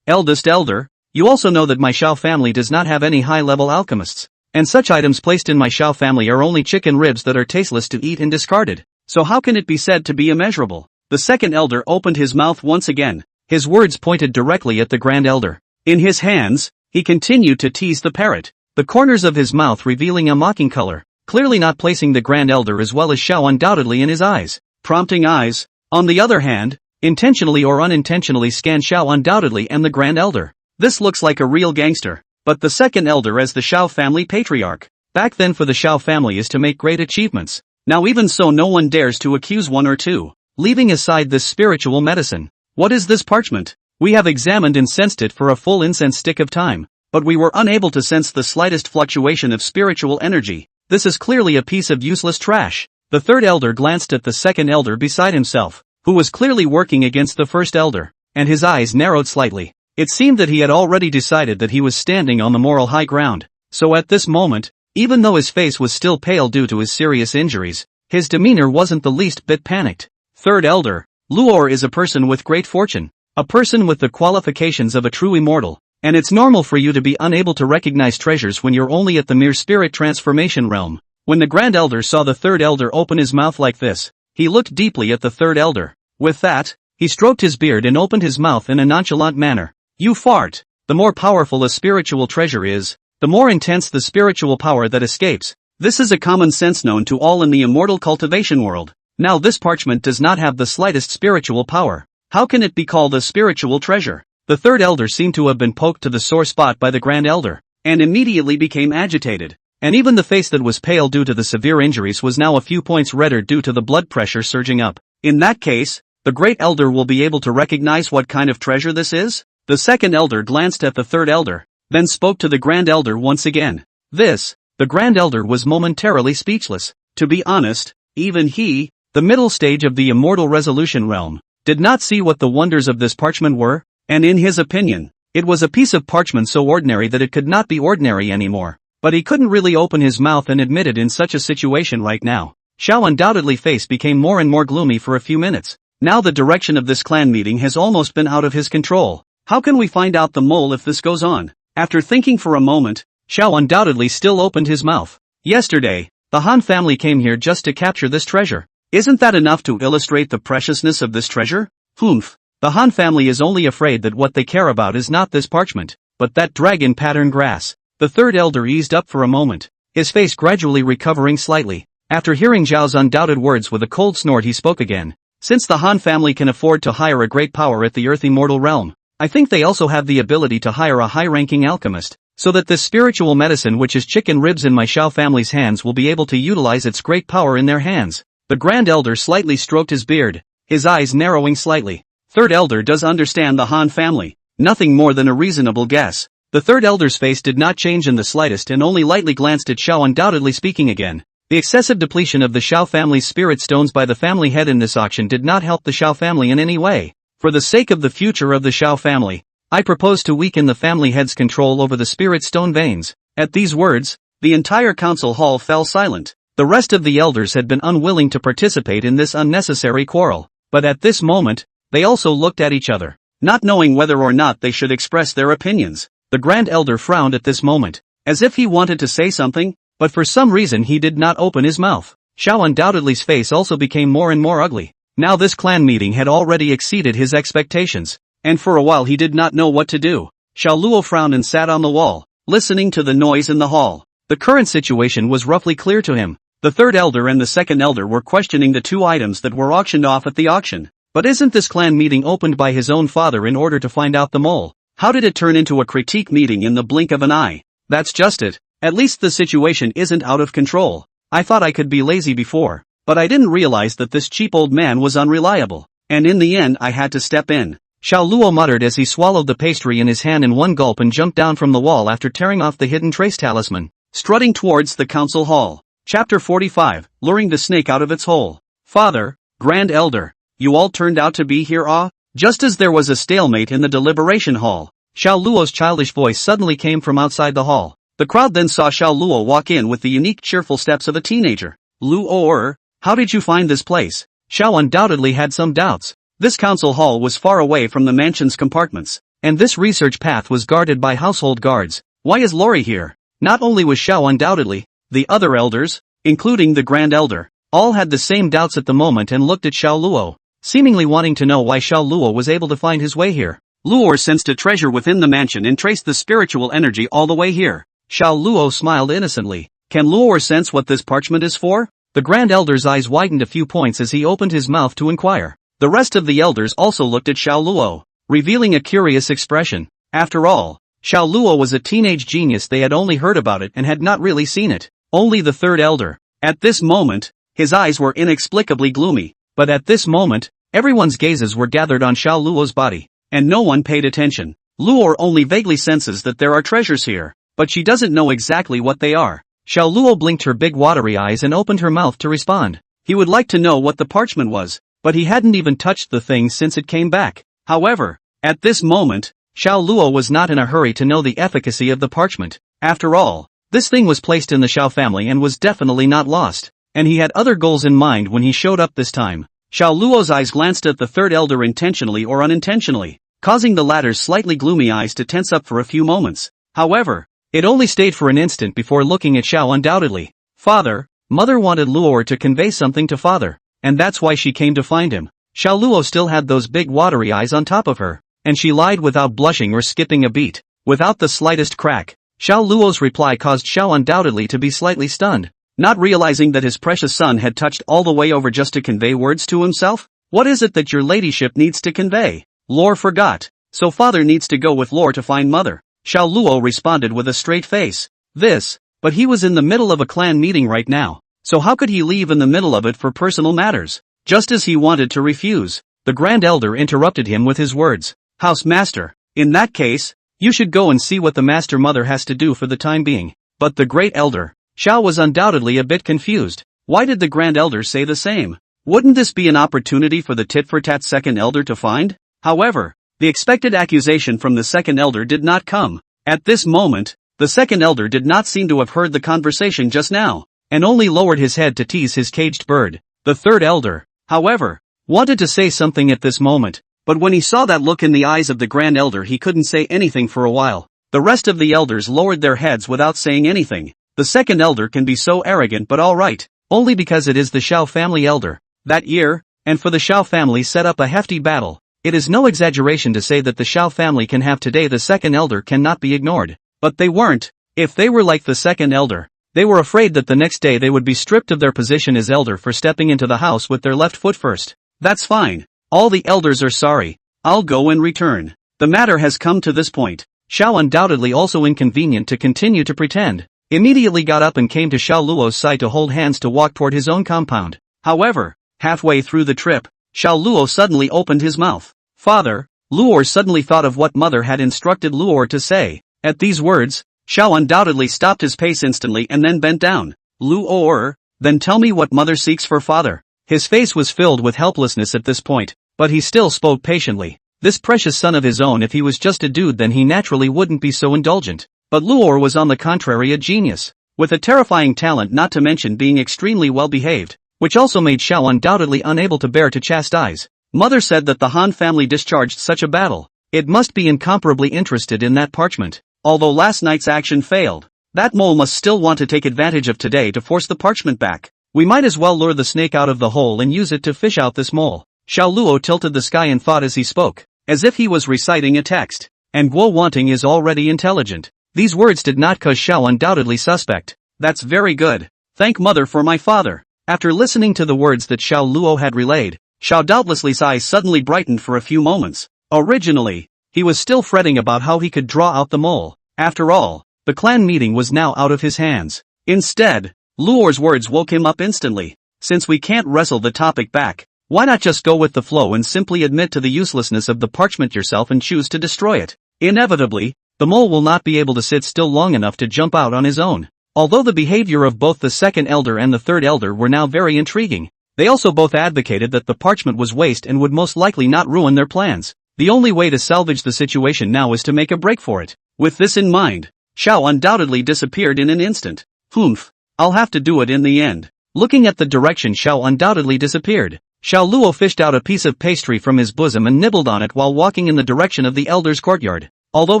Eldest elder, you also know that my Xiao family does not have any high-level alchemists. And such items placed in my Xiao family are only chicken ribs that are tasteless to eat and discarded. So how can it be said to be immeasurable? The second elder opened his mouth once again. His words pointed directly at the grand elder. In his hands, he continued to tease the parrot, the corners of his mouth revealing a mocking color, clearly not placing the grand elder as well as Xiao undoubtedly in his eyes. Prompting eyes, on the other hand, intentionally or unintentionally scanned Xiao undoubtedly and the grand elder. This looks like a real gangster. But the second elder as the Xiao family patriarch, back then for the Xiao family is to make great achievements. Now even so no one dares to accuse one or two, leaving aside this spiritual medicine. What is this parchment? We have examined and sensed it for a full incense stick of time, but we were unable to sense the slightest fluctuation of spiritual energy. This is clearly a piece of useless trash. The third elder glanced at the second elder beside himself, who was clearly working against the first elder, and his eyes narrowed slightly. It seemed that he had already decided that he was standing on the moral high ground, so at this moment, even though his face was still pale due to his serious injuries, his demeanor wasn't the least bit panicked. Third elder, Luor is a person with great fortune, a person with the qualifications of a true immortal, and it's normal for you to be unable to recognize treasures when you're only at the mere spirit transformation realm. When the grand elder saw the third elder open his mouth like this, he looked deeply at the third elder. With that, he stroked his beard and opened his mouth in a nonchalant manner. You fart. The more powerful a spiritual treasure is, the more intense the spiritual power that escapes. This is a common sense known to all in the immortal cultivation world. Now this parchment does not have the slightest spiritual power. How can it be called a spiritual treasure? The third elder seemed to have been poked to the sore spot by the grand elder, and immediately became agitated. And even the face that was pale due to the severe injuries was now a few points redder due to the blood pressure surging up. In that case, the great elder will be able to recognize what kind of treasure this is? The second elder glanced at the third elder, then spoke to the grand elder once again. The grand elder was momentarily speechless. To be honest, even he, the middle stage of the immortal resolution realm, did not see what the wonders of this parchment were, and in his opinion, it was a piece of parchment so ordinary that it could not be ordinary anymore. But he couldn't really open his mouth and admit it in such a situation right now. Xiao undoubtedly's face became more and more gloomy for a few minutes. Now the direction of this clan meeting has almost been out of his control. How can we find out the mole if this goes on? After thinking for a moment, Xiao undoubtedly still opened his mouth. Yesterday, the Han family came here just to capture this treasure. Isn't that enough to illustrate the preciousness of this treasure? Humph. The Han family is only afraid that what they care about is not this parchment, but that dragon pattern grass. The third elder eased up for a moment, his face gradually recovering slightly. After hearing Zhao's undoubted words with a cold snort he spoke again. Since the Han family can afford to hire a great power at the Earth immortal realm, I think they also have the ability to hire a high-ranking alchemist, so that this spiritual medicine which is chicken ribs in my Xiao family's hands will be able to utilize its great power in their hands. The grand elder slightly stroked his beard, his eyes narrowing slightly. Third elder does understand the Han family. Nothing more than a reasonable guess. The third elder's face did not change in the slightest and only lightly glanced at Xiao undoubtedly speaking again. The excessive depletion of the Xiao family's spirit stones by the family head in this auction did not help the Xiao family in any way. For the sake of the future of the Xiao family, I propose to weaken the family head's control over the spirit stone veins. At these words, the entire council hall fell silent. The rest of the elders had been unwilling to participate in this unnecessary quarrel, but at this moment, they also looked at each other, not knowing whether or not they should express their opinions. The Grand Elder frowned at this moment, as if he wanted to say something, but for some reason he did not open his mouth. Xiao Undoubtedly's face also became more and more ugly. Now this clan meeting had already exceeded his expectations, and for a while he did not know what to do. Xiao Luo frowned and sat on the wall, listening to the noise in the hall. The current situation was roughly clear to him. The third elder and the second elder were questioning the two items that were auctioned off at the auction. But isn't this clan meeting opened by his own father in order to find out the mole? How did it turn into a critique meeting in the blink of an eye? That's just it. At least the situation isn't out of control. I thought I could be lazy before, but I didn't realize that this cheap old man was unreliable. And in the end I had to step in. Xiao Luo muttered as he swallowed the pastry in his hand in one gulp and jumped down from the wall after tearing off the hidden trace talisman, strutting towards the council hall. Chapter 45, Luring the Snake Out of Its Hole. Father, Grand Elder, you all turned out to be here, ah? Just as there was a stalemate in the deliberation hall, Xiao Luo's childish voice suddenly came from outside the hall. The crowd then saw Xiao Luo walk in with the unique cheerful steps of a teenager. Luo, how did you find this place? Xiao undoubtedly had some doubts. This council hall was far away from the mansion's compartments, and this research path was guarded by household guards. Why is Lori here? Not only was Xiao undoubtedly, the other elders, including the Grand Elder, all had the same doubts at the moment and looked at Xiao Luo, seemingly wanting to know why Xiao Luo was able to find his way here. Luo sensed a treasure within the mansion and traced the spiritual energy all the way here. Xiao Luo smiled innocently. Can Luo sense what this parchment is for? The Grand Elder's eyes widened a few points as he opened his mouth to inquire. The rest of the elders also looked at Xiao Luo, revealing a curious expression. After all, Xiao Luo was a teenage genius. They had only heard about it and had not really seen it. Only the third elder. At this moment, his eyes were inexplicably gloomy, but at this moment, everyone's gazes were gathered on Xiao Luo's body, and no one paid attention. Luo only vaguely senses that there are treasures here, but she doesn't know exactly what they are. Xiao Luo blinked her big watery eyes and opened her mouth to respond. He would like to know what the parchment was, but he hadn't even touched the thing since it came back. However, at this moment, Xiao Luo was not in a hurry to know the efficacy of the parchment. After all, this thing was placed in the Xiao family and was definitely not lost, and he had other goals in mind when he showed up this time. Xiao Luo's eyes glanced at the third elder intentionally or unintentionally, causing the latter's slightly gloomy eyes to tense up for a few moments. However, it only stayed for an instant before looking at Xiao undoubtedly. Father, Mother wanted Luo to convey something to Father, and that's why she came to find him. Xiao Luo still had those big watery eyes on top of her, and she lied without blushing or skipping a beat, without the slightest crack. Xiao Luo's reply caused Xiao undoubtedly to be slightly stunned, not realizing that his precious son had touched all the way over just to convey words to himself. What is it that your ladyship needs to convey? Lore forgot, so Father needs to go with Lore to find Mother. Xiao Luo responded with a straight face. But he was in the middle of a clan meeting right now, so how could he leave in the middle of it for personal matters? Just as he wanted to refuse, the Grand Elder interrupted him with his words. House Master, in that case, you should go and see what the Master Mother has to do for the time being. But the Great Elder, Xiao was undoubtedly a bit confused. Why did the Grand Elder say the same? Wouldn't this be an opportunity for the tit-for-tat second elder to find? However, the expected accusation from the second elder did not come. At this moment, the second elder did not seem to have heard the conversation just now, and only lowered his head to tease his caged bird. The third elder, however, wanted to say something at this moment, but when he saw that look in the eyes of the Grand Elder he couldn't say anything for a while. The rest of the elders lowered their heads without saying anything. The second elder can be so arrogant, but alright, only because it is the Xiao family elder. That year, and for the Xiao family set up a hefty battle. It is no exaggeration to say that the Xiao family can have today the second elder cannot be ignored. But they weren't. If they were like the second elder, they were afraid that the next day they would be stripped of their position as elder for stepping into the house with their left foot first. That's fine. All the elders are sorry. I'll go and return. The matter has come to this point. Xiao, undoubtedly also inconvenient to continue to pretend, immediately got up and came to Xiao Luo's side to hold hands to walk toward his own compound. However, halfway through the trip, Xiao Luo suddenly opened his mouth. Father, Luo suddenly thought of what Mother had instructed Luo to say. At these words, Xiao undoubtedly stopped his pace instantly and then bent down. Luo, then tell me what Mother seeks for Father. His face was filled with helplessness at this point, but he still spoke patiently. This precious son of his own. If he was just a dude, then he naturally wouldn't be so indulgent. But Luor was on the contrary a genius, with a terrifying talent, not to mention being extremely well behaved, which also made Xiao undoubtedly unable to bear to chastise. Mother said that the Han family discharged such a battle. It must be incomparably interested in that parchment. Although last night's action failed, that mole must still want to take advantage of today to force the parchment back. We might as well lure the snake out of the hole and use it to fish out this mole. Xiao Luo tilted the sky in thought as he spoke, as if he was reciting a text. And Guo Wanting is already intelligent. These words did not cause Xiao undoubtedly suspect. That's very good. Thank mother for my father. After listening to the words that Xiao Luo had relayed, Xiao doubtlessly's eyes suddenly brightened for a few moments. Originally, he was still fretting about how he could draw out the mole. After all, the clan meeting was now out of his hands. Instead, Luor's words woke him up instantly. Since we can't wrestle the topic back, why not just go with the flow and simply admit to the uselessness of the parchment yourself and choose to destroy it? Inevitably, the mole will not be able to sit still long enough to jump out on his own. Although the behavior of both the second elder and the third elder were now very intriguing, they also both advocated that the parchment was waste and would most likely not ruin their plans. The only way to salvage the situation now is to make a break for it. With this in mind, Xiao undoubtedly disappeared in an instant. Humph, I'll have to do it in the end. Looking at the direction Xiao undoubtedly disappeared, Xiao Luo fished out a piece of pastry from his bosom and nibbled on it while walking in the direction of the elder's courtyard. Although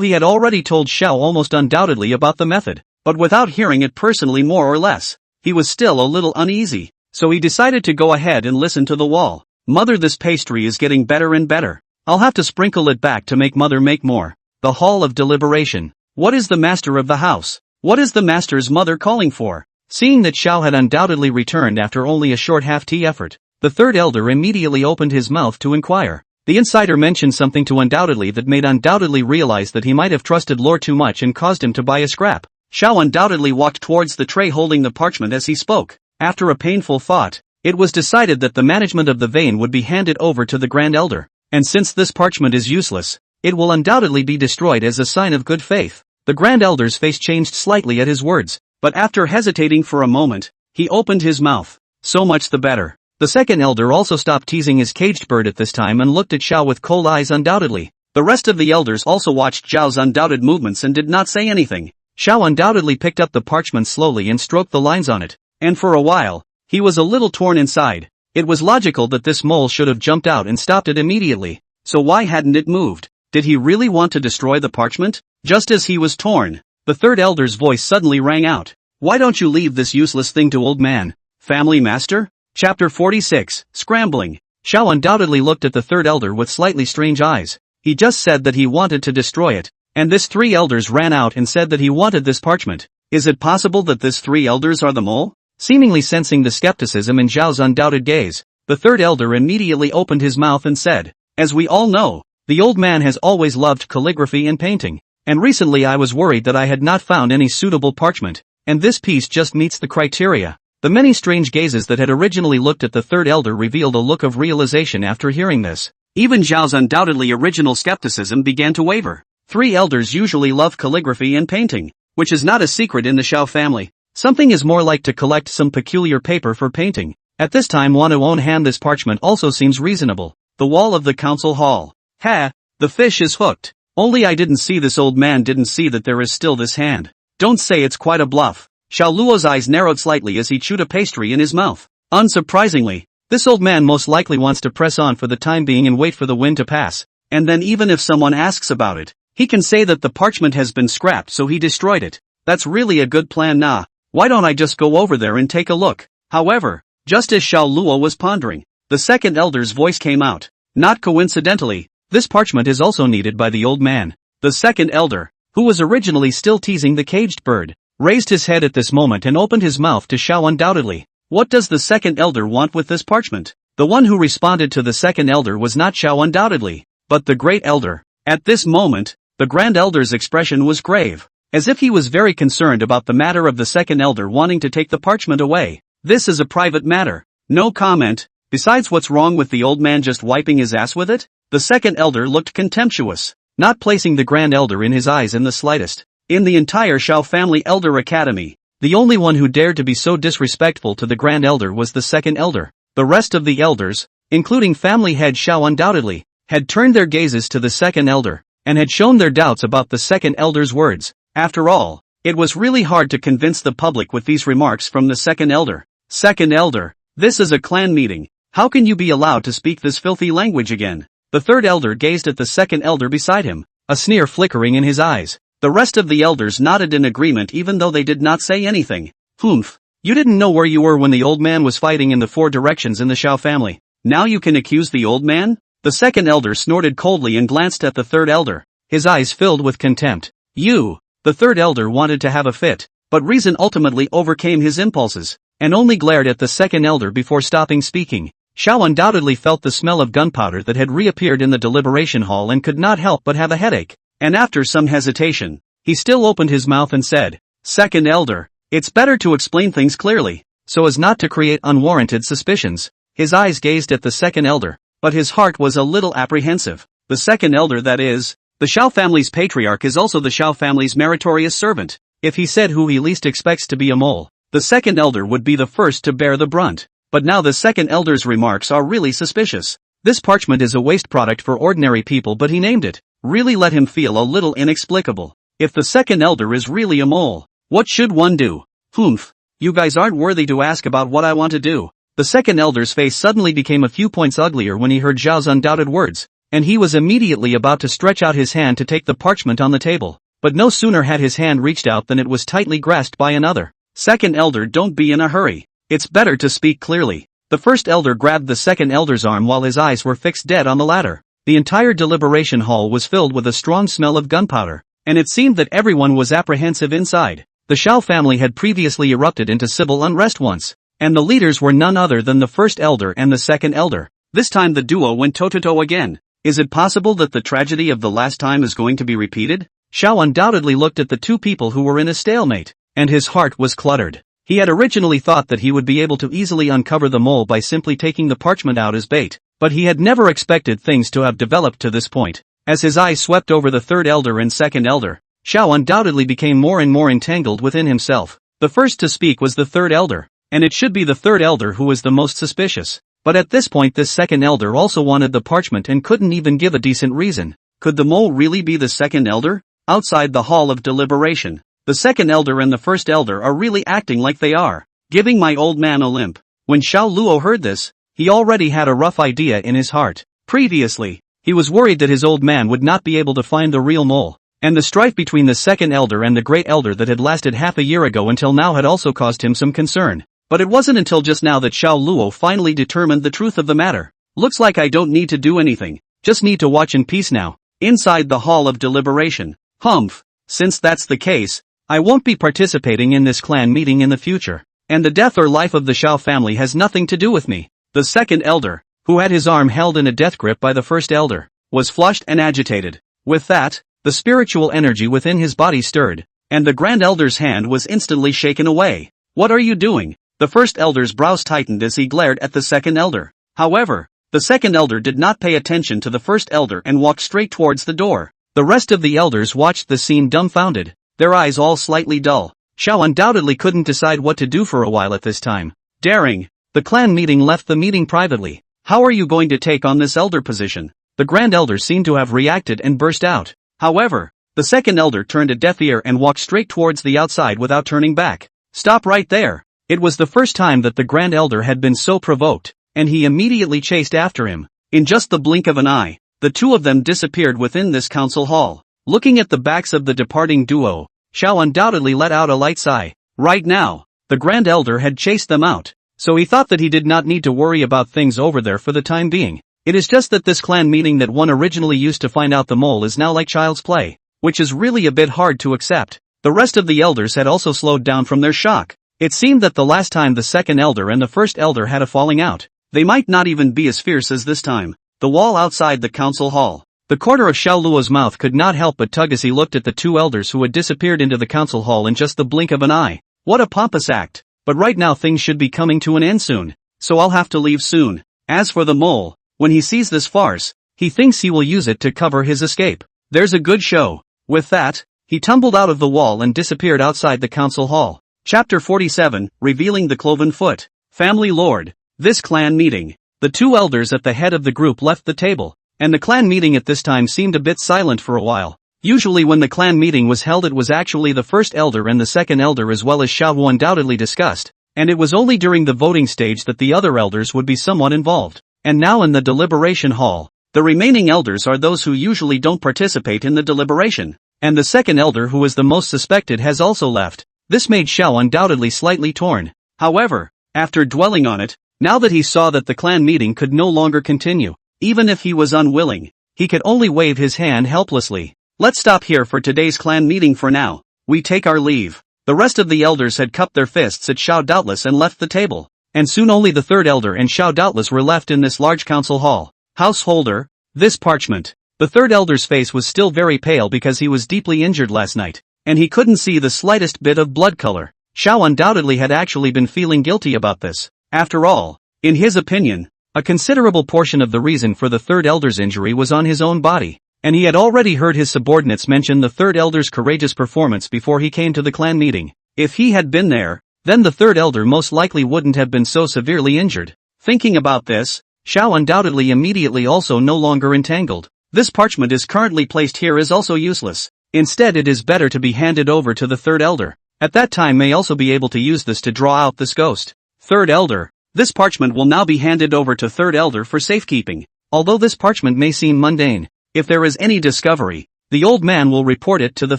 he had already told Xiao almost undoubtedly about the method, but without hearing it personally more or less, he was still a little uneasy, so he decided to go ahead and listen to the wall. Mother, this pastry is getting better and better. I'll have to sprinkle it back to make mother make more. The Hall of Deliberation. What is the master of the house? What is the master's mother calling for? Seeing that Xiao had undoubtedly returned after only a short half-tea effort, the third elder immediately opened his mouth to inquire. The insider mentioned something to undoubtedly that made undoubtedly realize that he might have trusted Lore too much and caused him to buy a scrap. Xiao undoubtedly walked towards the tray holding the parchment as he spoke. After a painful thought, it was decided that the management of the vein would be handed over to the Grand Elder. And since this parchment is useless, it will undoubtedly be destroyed as a sign of good faith. The Grand Elder's face changed slightly at his words, but after hesitating for a moment, he opened his mouth. So much the better. The second elder also stopped teasing his caged bird at this time and looked at Xiao with cold eyes undoubtedly. The rest of the elders also watched Xiao's undoubted movements and did not say anything. Xiao undoubtedly picked up the parchment slowly and stroked the lines on it, and for a while, he was a little torn inside. It was logical that this mole should have jumped out and stopped it immediately. So why hadn't it moved? Did he really want to destroy the parchment? Just as he was torn, the third elder's voice suddenly rang out. Why don't you leave this useless thing to old man? Family master? Chapter 46, Scrambling. Xiao undoubtedly looked at the third elder with slightly strange eyes. He just said that he wanted to destroy it, and this three elders ran out and said that he wanted this parchment. Is it possible that this three elders are the mole? Seemingly sensing the skepticism in Zhao's undoubted gaze, the third elder immediately opened his mouth and said, as we all know, the old man has always loved calligraphy and painting, and recently I was worried that I had not found any suitable parchment, and this piece just meets the criteria. The many strange gazes that had originally looked at the third elder revealed a look of realization after hearing this. Even Zhao's undoubtedly original skepticism began to waver. Three elders usually love calligraphy and painting, which is not a secret in the Xiao family. Something is more like to collect some peculiar paper for painting. At this time want to own hand this parchment also seems reasonable. The wall of the council hall. Ha! The fish is hooked. Only I didn't see this old man didn't see that there is still this hand. Don't say it's quite a bluff. Xiao Luo's eyes narrowed slightly as he chewed a pastry in his mouth. Unsurprisingly, this old man most likely wants to press on for the time being and wait for the wind to pass. And then even if someone asks about it, he can say that the parchment has been scrapped so he destroyed it. That's really a good plan. Nah. Why don't I just go over there and take a look? However, just as Xiao Luo was pondering, the second elder's voice came out. Not coincidentally, this parchment is also needed by the old man. The second elder, who was originally still teasing the caged bird, raised his head at this moment and opened his mouth to Xiao undoubtedly. What does the second elder want with this parchment? The one who responded to the second elder was not Xiao undoubtedly, but the great elder. At this moment, the grand elder's expression was grave, as if he was very concerned about the matter of the second elder wanting to take the parchment away. This is a private matter. No comment. Besides, what's wrong with the old man just wiping his ass with it? The second elder looked contemptuous, not placing the grand elder in his eyes in the slightest. In the entire Xiao family elder academy, the only one who dared to be so disrespectful to the grand elder was the second elder. The rest of the elders, including family head Xiao undoubtedly, had turned their gazes to the second elder, and had shown their doubts about the second elder's words. After all, it was really hard to convince the public with these remarks from the second elder. Second elder, this is a clan meeting. How can you be allowed to speak this filthy language again? The third elder gazed at the second elder beside him, a sneer flickering in his eyes. The rest of the elders nodded in agreement even though they did not say anything. Humph. You didn't know where you were when the old man was fighting in the four directions in the Shao family. Now you can accuse the old man? The second elder snorted coldly and glanced at the third elder, his eyes filled with contempt. You! The third elder wanted to have a fit, but reason ultimately overcame his impulses, and only glared at the second elder before stopping speaking. Shao undoubtedly felt the smell of gunpowder that had reappeared in the deliberation hall and could not help but have a headache. And after some hesitation, he still opened his mouth and said, Second elder, it's better to explain things clearly, so as not to create unwarranted suspicions. His eyes gazed at the second elder, but his heart was a little apprehensive. The second elder, that is, the Shao family's patriarch, is also the Shao family's meritorious servant. If he said who he least expects to be a mole, the second elder would be the first to bear the brunt. But now the second elder's remarks are really suspicious. This parchment is a waste product for ordinary people, but he named it. Really let him feel a little inexplicable. If the second elder is really a mole, what should one do? Humph. You guys aren't worthy to ask about what I want to do. The second elder's face suddenly became a few points uglier when he heard Zhao's undoubted words, and he was immediately about to stretch out his hand to take the parchment on the table. But no sooner had his hand reached out than it was tightly grasped by another. Second elder, don't be in a hurry. It's better to speak clearly. The first elder grabbed the second elder's arm while his eyes were fixed dead on the latter. The entire deliberation hall was filled with a strong smell of gunpowder, and it seemed that everyone was apprehensive inside. The Shao family had previously erupted into civil unrest once, and the leaders were none other than the first elder and the second elder. This time the duo went toe-to-toe again. Is it possible that the tragedy of the last time is going to be repeated? Shao undoubtedly looked at the two people who were in a stalemate, and his heart was cluttered. He had originally thought that he would be able to easily uncover the mole by simply taking the parchment out as bait, but he had never expected things to have developed to this point. As his eyes swept over the third elder and second elder, Shao undoubtedly became more and more entangled within himself. The first to speak was the third elder, and it should be the third elder who was the most suspicious. But at this point this second elder also wanted the parchment and couldn't even give a decent reason. Could the mole really be the second elder? Outside the hall of deliberation, the second elder and the first elder are really acting like they are giving my old man a limp. When Xiao Luo heard this, he already had a rough idea in his heart. Previously, he was worried that his old man would not be able to find the real mole, and the strife between the second elder and the great elder that had lasted half a year ago until now had also caused him some concern. But it wasn't until just now that Xiao Luo finally determined the truth of the matter. Looks like I don't need to do anything, just need to watch in peace now. Inside the hall of deliberation. Humph. Since that's the case, I won't be participating in this clan meeting in the future, and the death or life of the Shao family has nothing to do with me. The second elder, who had his arm held in a death grip by the first elder, was flushed and agitated. With that, the spiritual energy within his body stirred, and the grand elder's hand was instantly shaken away. What are you doing? The first elder's brows tightened as he glared at the second elder. However, the second elder did not pay attention to the first elder and walked straight towards the door. The rest of the elders watched the scene dumbfounded, their eyes all slightly dull. Xiao undoubtedly couldn't decide what to do for a while at this time. Daring. The clan meeting left the meeting privately. How are you going to take on this elder position? The grand elder seemed to have reacted and burst out. However, the second elder turned a deaf ear and walked straight towards the outside without turning back. Stop right there. It was the first time that the grand elder had been so provoked, and he immediately chased after him. In just the blink of an eye, the two of them disappeared within this council hall. Looking at the backs of the departing duo, Xiao undoubtedly let out a light sigh. Right now, the grand elder had chased them out, so he thought that he did not need to worry about things over there for the time being. It is just that this clan meeting that one originally used to find out the mole is now like child's play, which is really a bit hard to accept. The rest of the elders had also slowed down from their shock. It seemed that the last time the second elder and the first elder had a falling out, they might not even be as fierce as this time. The wall outside the council hall. The corner of Xiao Luo's mouth could not help but tug as he looked at the two elders who had disappeared into the council hall in just the blink of an eye. What a pompous act. But right now things should be coming to an end soon, so I'll have to leave soon. As for the mole, when he sees this farce, he thinks he will use it to cover his escape. There's a good show. With that, he tumbled out of the wall and disappeared outside the council hall. Chapter 47, Revealing the Cloven Foot. Family Lord. This clan meeting. The two elders at the head of the group left the table, and the clan meeting at this time seemed a bit silent for a while. Usually when the clan meeting was held it was actually the first elder and the second elder as well as Xiao who undoubtedly discussed, and it was only during the voting stage that the other elders would be somewhat involved. And now in the deliberation hall, the remaining elders are those who usually don't participate in the deliberation, and the second elder who is the most suspected has also left. This made Xiao undoubtedly slightly torn. However, after dwelling on it, now that he saw that the clan meeting could no longer continue, even if he was unwilling, he could only wave his hand helplessly. Let's stop here for today's clan meeting for now. We take our leave. The rest of the elders had cupped their fists at Xiao doubtless and left the table, and soon only the third elder and Xiao doubtless were left in this large council hall. Householder, this parchment. The third elder's face was still very pale because he was deeply injured last night, and he couldn't see the slightest bit of blood color. Xiao undoubtedly had actually been feeling guilty about this. After all, in his opinion, a considerable portion of the reason for the third elder's injury was on his own body, and he had already heard his subordinates mention the third elder's courageous performance before he came to the clan meeting. If he had been there, then the third elder most likely wouldn't have been so severely injured. Thinking about this, Xiao undoubtedly immediately also no longer entangled. This parchment is currently placed here is also useless. Instead it is better to be handed over to the third elder. At that time may also be able to use this to draw out this ghost. Third elder, this parchment will now be handed over to third elder for safekeeping. Although this parchment may seem mundane, if there is any discovery, the old man will report it to the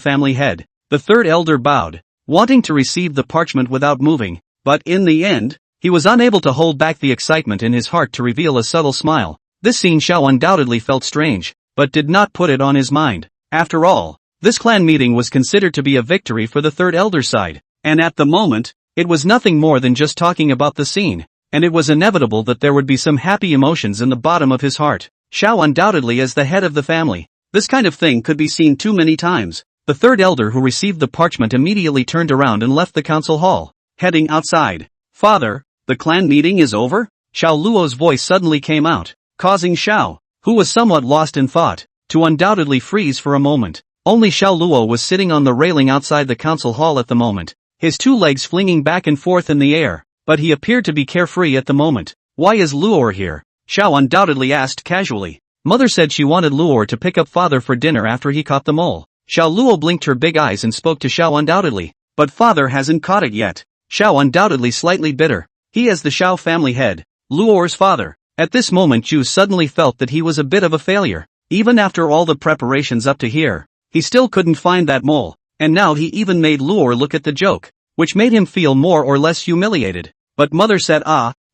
family head. The third elder bowed, wanting to receive the parchment without moving, but in the end, he was unable to hold back the excitement in his heart to reveal a subtle smile. This scene Xiao undoubtedly felt strange, but did not put it on his mind. After all, this clan meeting was considered to be a victory for the third elder's side, and at the moment, it was nothing more than just talking about the scene, and it was inevitable that there would be some happy emotions in the bottom of his heart. Xiao undoubtedly as the head of the family. This kind of thing could be seen too many times. The third elder who received the parchment immediately turned around and left the council hall, heading outside. Father, the clan meeting is over? Xiao Luo's voice suddenly came out, causing Xiao, who was somewhat lost in thought, to undoubtedly freeze for a moment. Only Xiao Luo was sitting on the railing outside the council hall at the moment, his two legs flinging back and forth in the air, but he appeared to be carefree at the moment. Why is Luo here? Xiao undoubtedly asked casually. Mother said she wanted Luo to pick up father for dinner after he caught the mole. Xiao Luo blinked her big eyes and spoke to Xiao undoubtedly. But father hasn't caught it yet. Xiao undoubtedly slightly bitter. He as the Xiao family head, Luo's father. At this moment Zhu suddenly felt that he was a bit of a failure. Even after all the preparations up to here, he still couldn't find that mole, and now he even made Luo look at the joke, which made him feel more or less humiliated. But mother said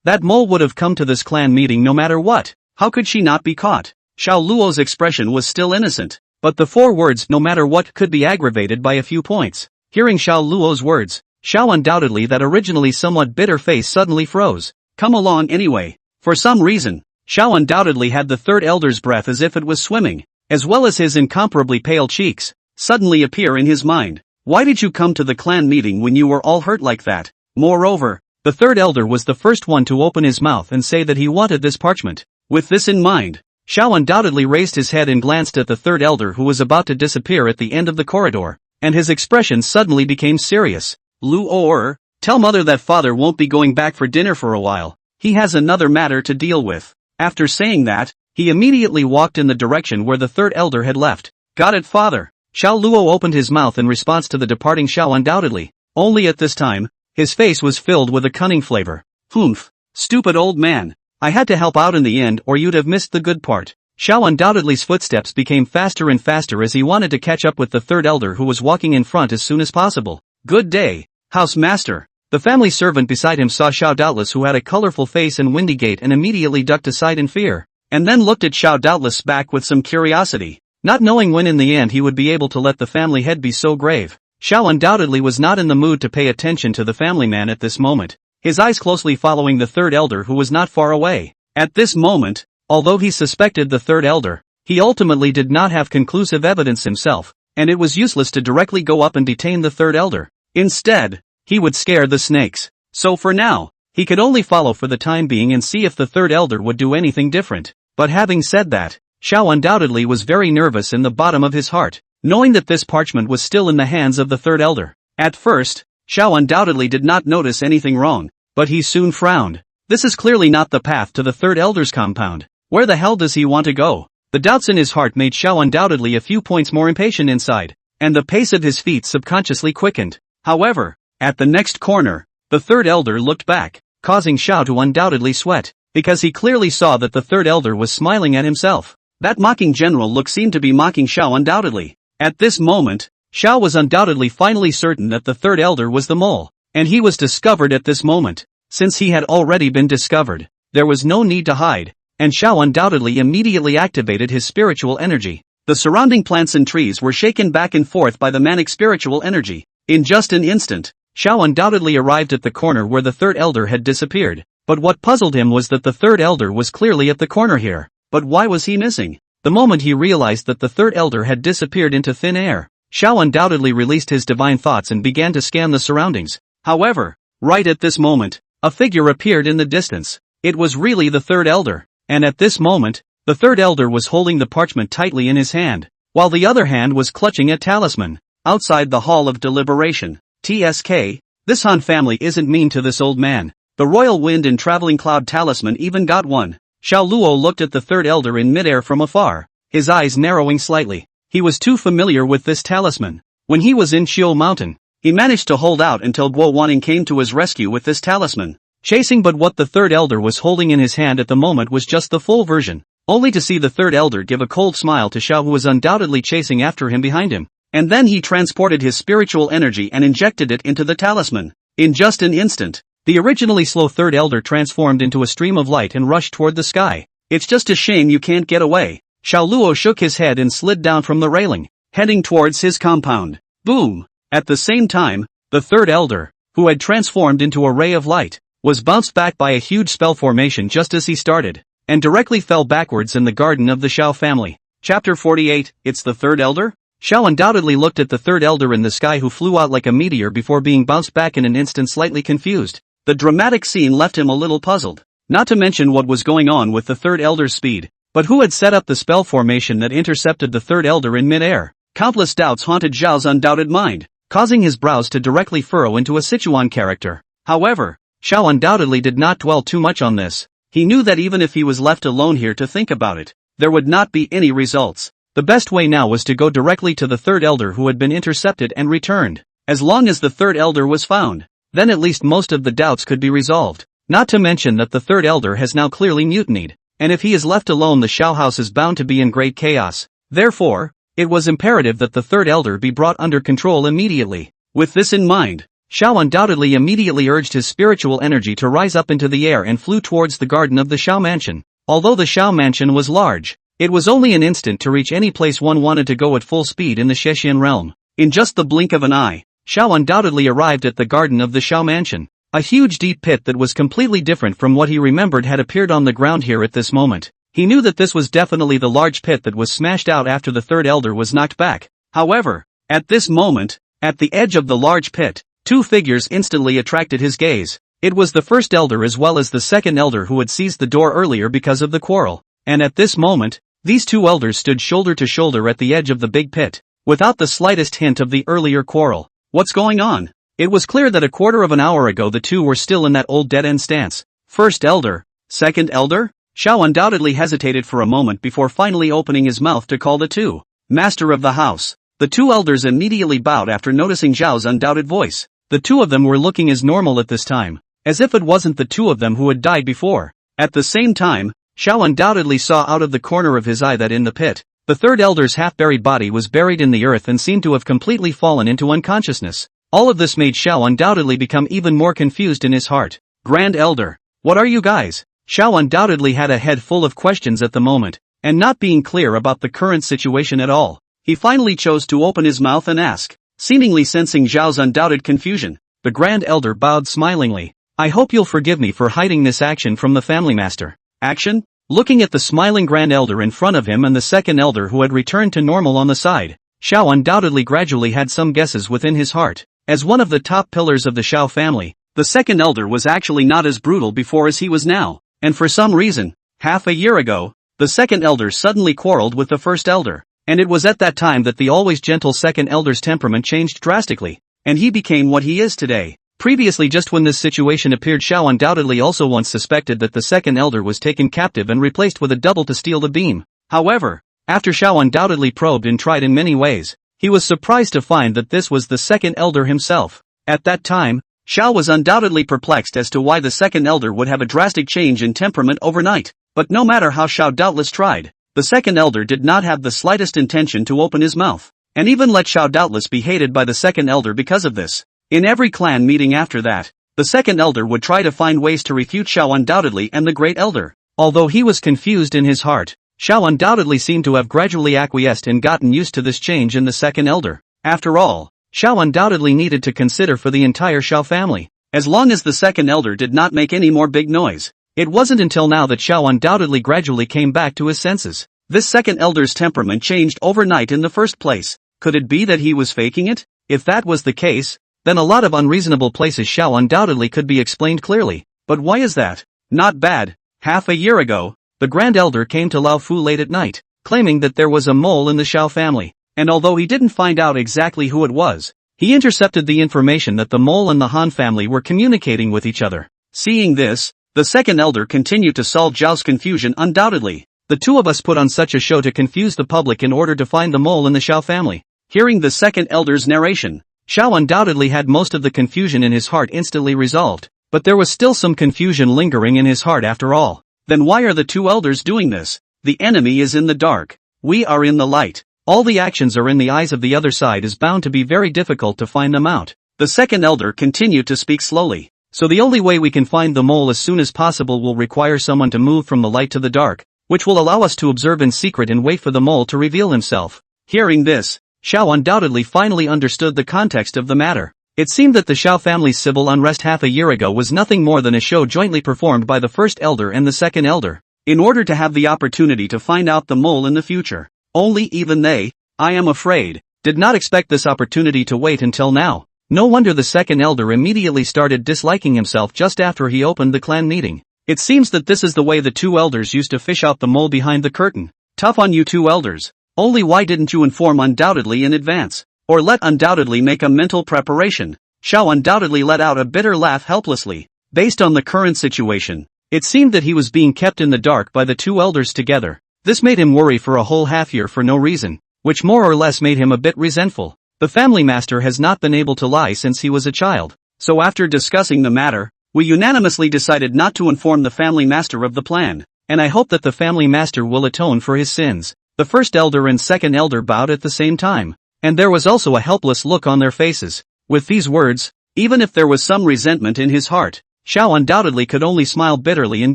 that mole would have come to this clan meeting no matter what. How could she not be caught? Xiao Luo's expression was still innocent, but the four words no matter what could be aggravated by a few points. Hearing Xiao Luo's words, Xiao undoubtedly that originally somewhat bitter face suddenly froze. Come along anyway. For some reason, Xiao undoubtedly had the third elder's breath as if it was swimming, as well as his incomparably pale cheeks, suddenly appear in his mind. Why did you come to the clan meeting when you were all hurt like that? Moreover, the third elder was the first one to open his mouth and say that he wanted this parchment. With this in mind, Xiao undoubtedly raised his head and glanced at the third elder who was about to disappear at the end of the corridor, and his expression suddenly became serious. Luo, tell mother that father won't be going back for dinner for a while. He has another matter to deal with. After saying that, he immediately walked in the direction where the third elder had left. Got it, father. Xiao Luo opened his mouth in response to the departing Xiao undoubtedly. Only at this time, his face was filled with a cunning flavor. Humph, stupid old man. I had to help out in the end or you'd have missed the good part. Xiao undoubtedly's footsteps became faster and faster as he wanted to catch up with the third elder who was walking in front as soon as possible. Good day, house master. The family servant beside him saw Xiao doubtless who had a colorful face and windy gait and immediately ducked aside in fear, and then looked at Xiao doubtless back with some curiosity, not knowing when in the end he would be able to let the family head be so grave. Xiao undoubtedly was not in the mood to pay attention to the family man at this moment, his eyes closely following the third elder who was not far away. At this moment, although he suspected the third elder, he ultimately did not have conclusive evidence himself, and it was useless to directly go up and detain the third elder. Instead, he would scare the snakes. So for now, he could only follow for the time being and see if the third elder would do anything different. But having said that, Xiao undoubtedly was very nervous in the bottom of his heart, knowing that this parchment was still in the hands of the third elder. At first, Xiao undoubtedly did not notice anything wrong, but he soon frowned. This is clearly not the path to the third elder's compound. Where the hell does he want to go? The doubts in his heart made Xiao undoubtedly a few points more impatient inside, and the pace of his feet subconsciously quickened. However, at the next corner, the third elder looked back, causing Xiao to undoubtedly sweat, because he clearly saw that the third elder was smiling at himself. That mocking general look seemed to be mocking Xiao undoubtedly. At this moment, Xiao was undoubtedly finally certain that the third elder was the mole, and he was discovered at this moment. Since he had already been discovered, there was no need to hide, and Xiao undoubtedly immediately activated his spiritual energy. The surrounding plants and trees were shaken back and forth by the manic spiritual energy. In just an instant, Xiao undoubtedly arrived at the corner where the third elder had disappeared, but what puzzled him was that the third elder was clearly at the corner here. But why was he missing? The moment he realized that the third elder had disappeared into thin air, Xiao undoubtedly released his divine thoughts and began to scan the surroundings. However, right at this moment, a figure appeared in the distance. It was really the third elder, and at this moment, the third elder was holding the parchment tightly in his hand, while the other hand was clutching a talisman. Outside the Hall of Deliberation, TSK, this Han family isn't mean to this old man. The royal wind and traveling cloud talisman even got one. Xiao Luo looked at the third elder in midair from afar, his eyes narrowing slightly. He was too familiar with this talisman. When he was in Xiu Mountain, he managed to hold out until Guo Wanning came to his rescue with this talisman, chasing, but what the third elder was holding in his hand at the moment was just the full version, only to see the third elder give a cold smile to Xiao, who was undoubtedly chasing after him behind him. And then he transported his spiritual energy and injected it into the talisman. In just an instant, the originally slow third elder transformed into a stream of light and rushed toward the sky. It's just a shame you can't get away. Xiao Luo shook his head and slid down from the railing, heading towards his compound. Boom! At the same time, the third elder, who had transformed into a ray of light, was bounced back by a huge spell formation just as he started, and directly fell backwards in the garden of the Xiao family. Chapter 48, It's the Third Elder? Xiao undoubtedly looked at the third elder in the sky, who flew out like a meteor before being bounced back in an instant, slightly confused. The dramatic scene left him a little puzzled, not to mention what was going on with the third elder's speed. But who had set up the spell formation that intercepted the third elder in mid-air? Countless doubts haunted Zhao's undoubted mind, causing his brows to directly furrow into a Sichuan character. However, Xiao undoubtedly did not dwell too much on this. He knew that even if he was left alone here to think about it, there would not be any results. The best way now was to go directly to the third elder who had been intercepted and returned. As long as the third elder was found, then at least most of the doubts could be resolved. Not to mention that the third elder has now clearly mutinied, and if he is left alone, the Xiao house is bound to be in great chaos. Therefore, it was imperative that the third elder be brought under control immediately. With this in mind, Xiao undoubtedly immediately urged his spiritual energy to rise up into the air and flew towards the garden of the Xiao mansion. Although the Xiao mansion was large, it was only an instant to reach any place one wanted to go at full speed in the Xiexian realm. In just the blink of an eye, Xiao undoubtedly arrived at the garden of the Xiao mansion. A huge deep pit that was completely different from what he remembered had appeared on the ground here at this moment. He knew that this was definitely the large pit that was smashed out after the third elder was knocked back. However, at this moment, at the edge of the large pit, two figures instantly attracted his gaze. It was the first elder as well as the second elder who had seized the door earlier because of the quarrel. And at this moment, these two elders stood shoulder to shoulder at the edge of the big pit, without the slightest hint of the earlier quarrel. What's going on? It was clear that a quarter of an hour ago the two were still in that old dead-end stance. First elder, second elder? Xiao undoubtedly hesitated for a moment before finally opening his mouth to call the two. Master of the house. The two elders immediately bowed after noticing Zhao's undoubted voice. The two of them were looking as normal at this time, as if it wasn't the two of them who had died before. At the same time, Xiao undoubtedly saw out of the corner of his eye that in the pit, the third elder's half-buried body was buried in the earth and seemed to have completely fallen into unconsciousness. All of this made Xiao undoubtedly become even more confused in his heart. Grand Elder, what are you guys? Xiao undoubtedly had a head full of questions at the moment, and not being clear about the current situation at all. He finally chose to open his mouth and ask, seemingly sensing Zhao's undoubted confusion. The Grand Elder bowed smilingly. I hope you'll forgive me for hiding this action from the family master. Action? Looking at the smiling Grand Elder in front of him and the second elder who had returned to normal on the side, Xiao undoubtedly gradually had some guesses within his heart. As one of the top pillars of the Xiao family, the second elder was actually not as brutal before as he was now, and for some reason, half a year ago, the second elder suddenly quarreled with the first elder, and it was at that time that the always gentle second elder's temperament changed drastically, and he became what he is today. Previously, just when this situation appeared, Xiao undoubtedly also once suspected that the second elder was taken captive and replaced with a double to steal the beam. However, after Xiao undoubtedly probed and tried in many ways, he was surprised to find that this was the second elder himself. At that time, Xiao was undoubtedly perplexed as to why the second elder would have a drastic change in temperament overnight, but no matter how Xiao doubtless tried, the second elder did not have the slightest intention to open his mouth, and even let Xiao doubtless be hated by the second elder because of this. In every clan meeting after that, the second elder would try to find ways to refute Xiao undoubtedly and the great elder. Although he was confused in his heart, Xiao undoubtedly seemed to have gradually acquiesced and gotten used to this change in the second elder. After all, Xiao undoubtedly needed to consider for the entire Xiao family. As long as the second elder did not make any more big noise, it wasn't until now that Xiao undoubtedly gradually came back to his senses. This second elder's temperament changed overnight in the first place. Could it be that he was faking it? If that was the case, then a lot of unreasonable places Xiao undoubtedly could be explained clearly. But why is that? Not bad. Half a year ago, the Grand Elder came to Lao Fu late at night, claiming that there was a mole in the Xiao family. And although he didn't find out exactly who it was, he intercepted the information that the mole and the Han family were communicating with each other. Seeing this, the second elder continued to solve Zhao's confusion undoubtedly. The two of us put on such a show to confuse the public in order to find the mole in the Xiao family. Hearing the second elder's narration, Xiao undoubtedly had most of the confusion in his heart instantly resolved, but there was still some confusion lingering in his heart after all. Then why are the two elders doing this? The enemy is in the dark. We are in the light. All the actions are in the eyes of the other side is bound to be very difficult to find them out. The second elder continued to speak slowly. So the only way we can find the mole as soon as possible will require someone to move from the light to the dark, which will allow us to observe in secret and wait for the mole to reveal himself. Hearing this, Xiao undoubtedly finally understood the context of the matter. It seemed that the Xiao family's civil unrest half a year ago was nothing more than a show jointly performed by the first elder and the second elder, in order to have the opportunity to find out the mole in the future. Only even they, I am afraid, did not expect this opportunity to wait until now. No wonder the second elder immediately started disliking himself just after he opened the clan meeting. It seems that this is the way the two elders used to fish out the mole behind the curtain. Tough on you two elders. Only why didn't you inform undoubtedly in advance? Or let undoubtedly make a mental preparation? Xiao undoubtedly let out a bitter laugh helplessly. Based on the current situation, it seemed that he was being kept in the dark by the two elders together. This made him worry for a whole half year for no reason, which more or less made him a bit resentful. The family master has not been able to lie since he was a child. So after discussing the matter, we unanimously decided not to inform the family master of the plan, and I hope that the family master will atone for his sins. The first elder and second elder bowed at the same time, and there was also a helpless look on their faces. With these words, even if there was some resentment in his heart, Xiao undoubtedly could only smile bitterly and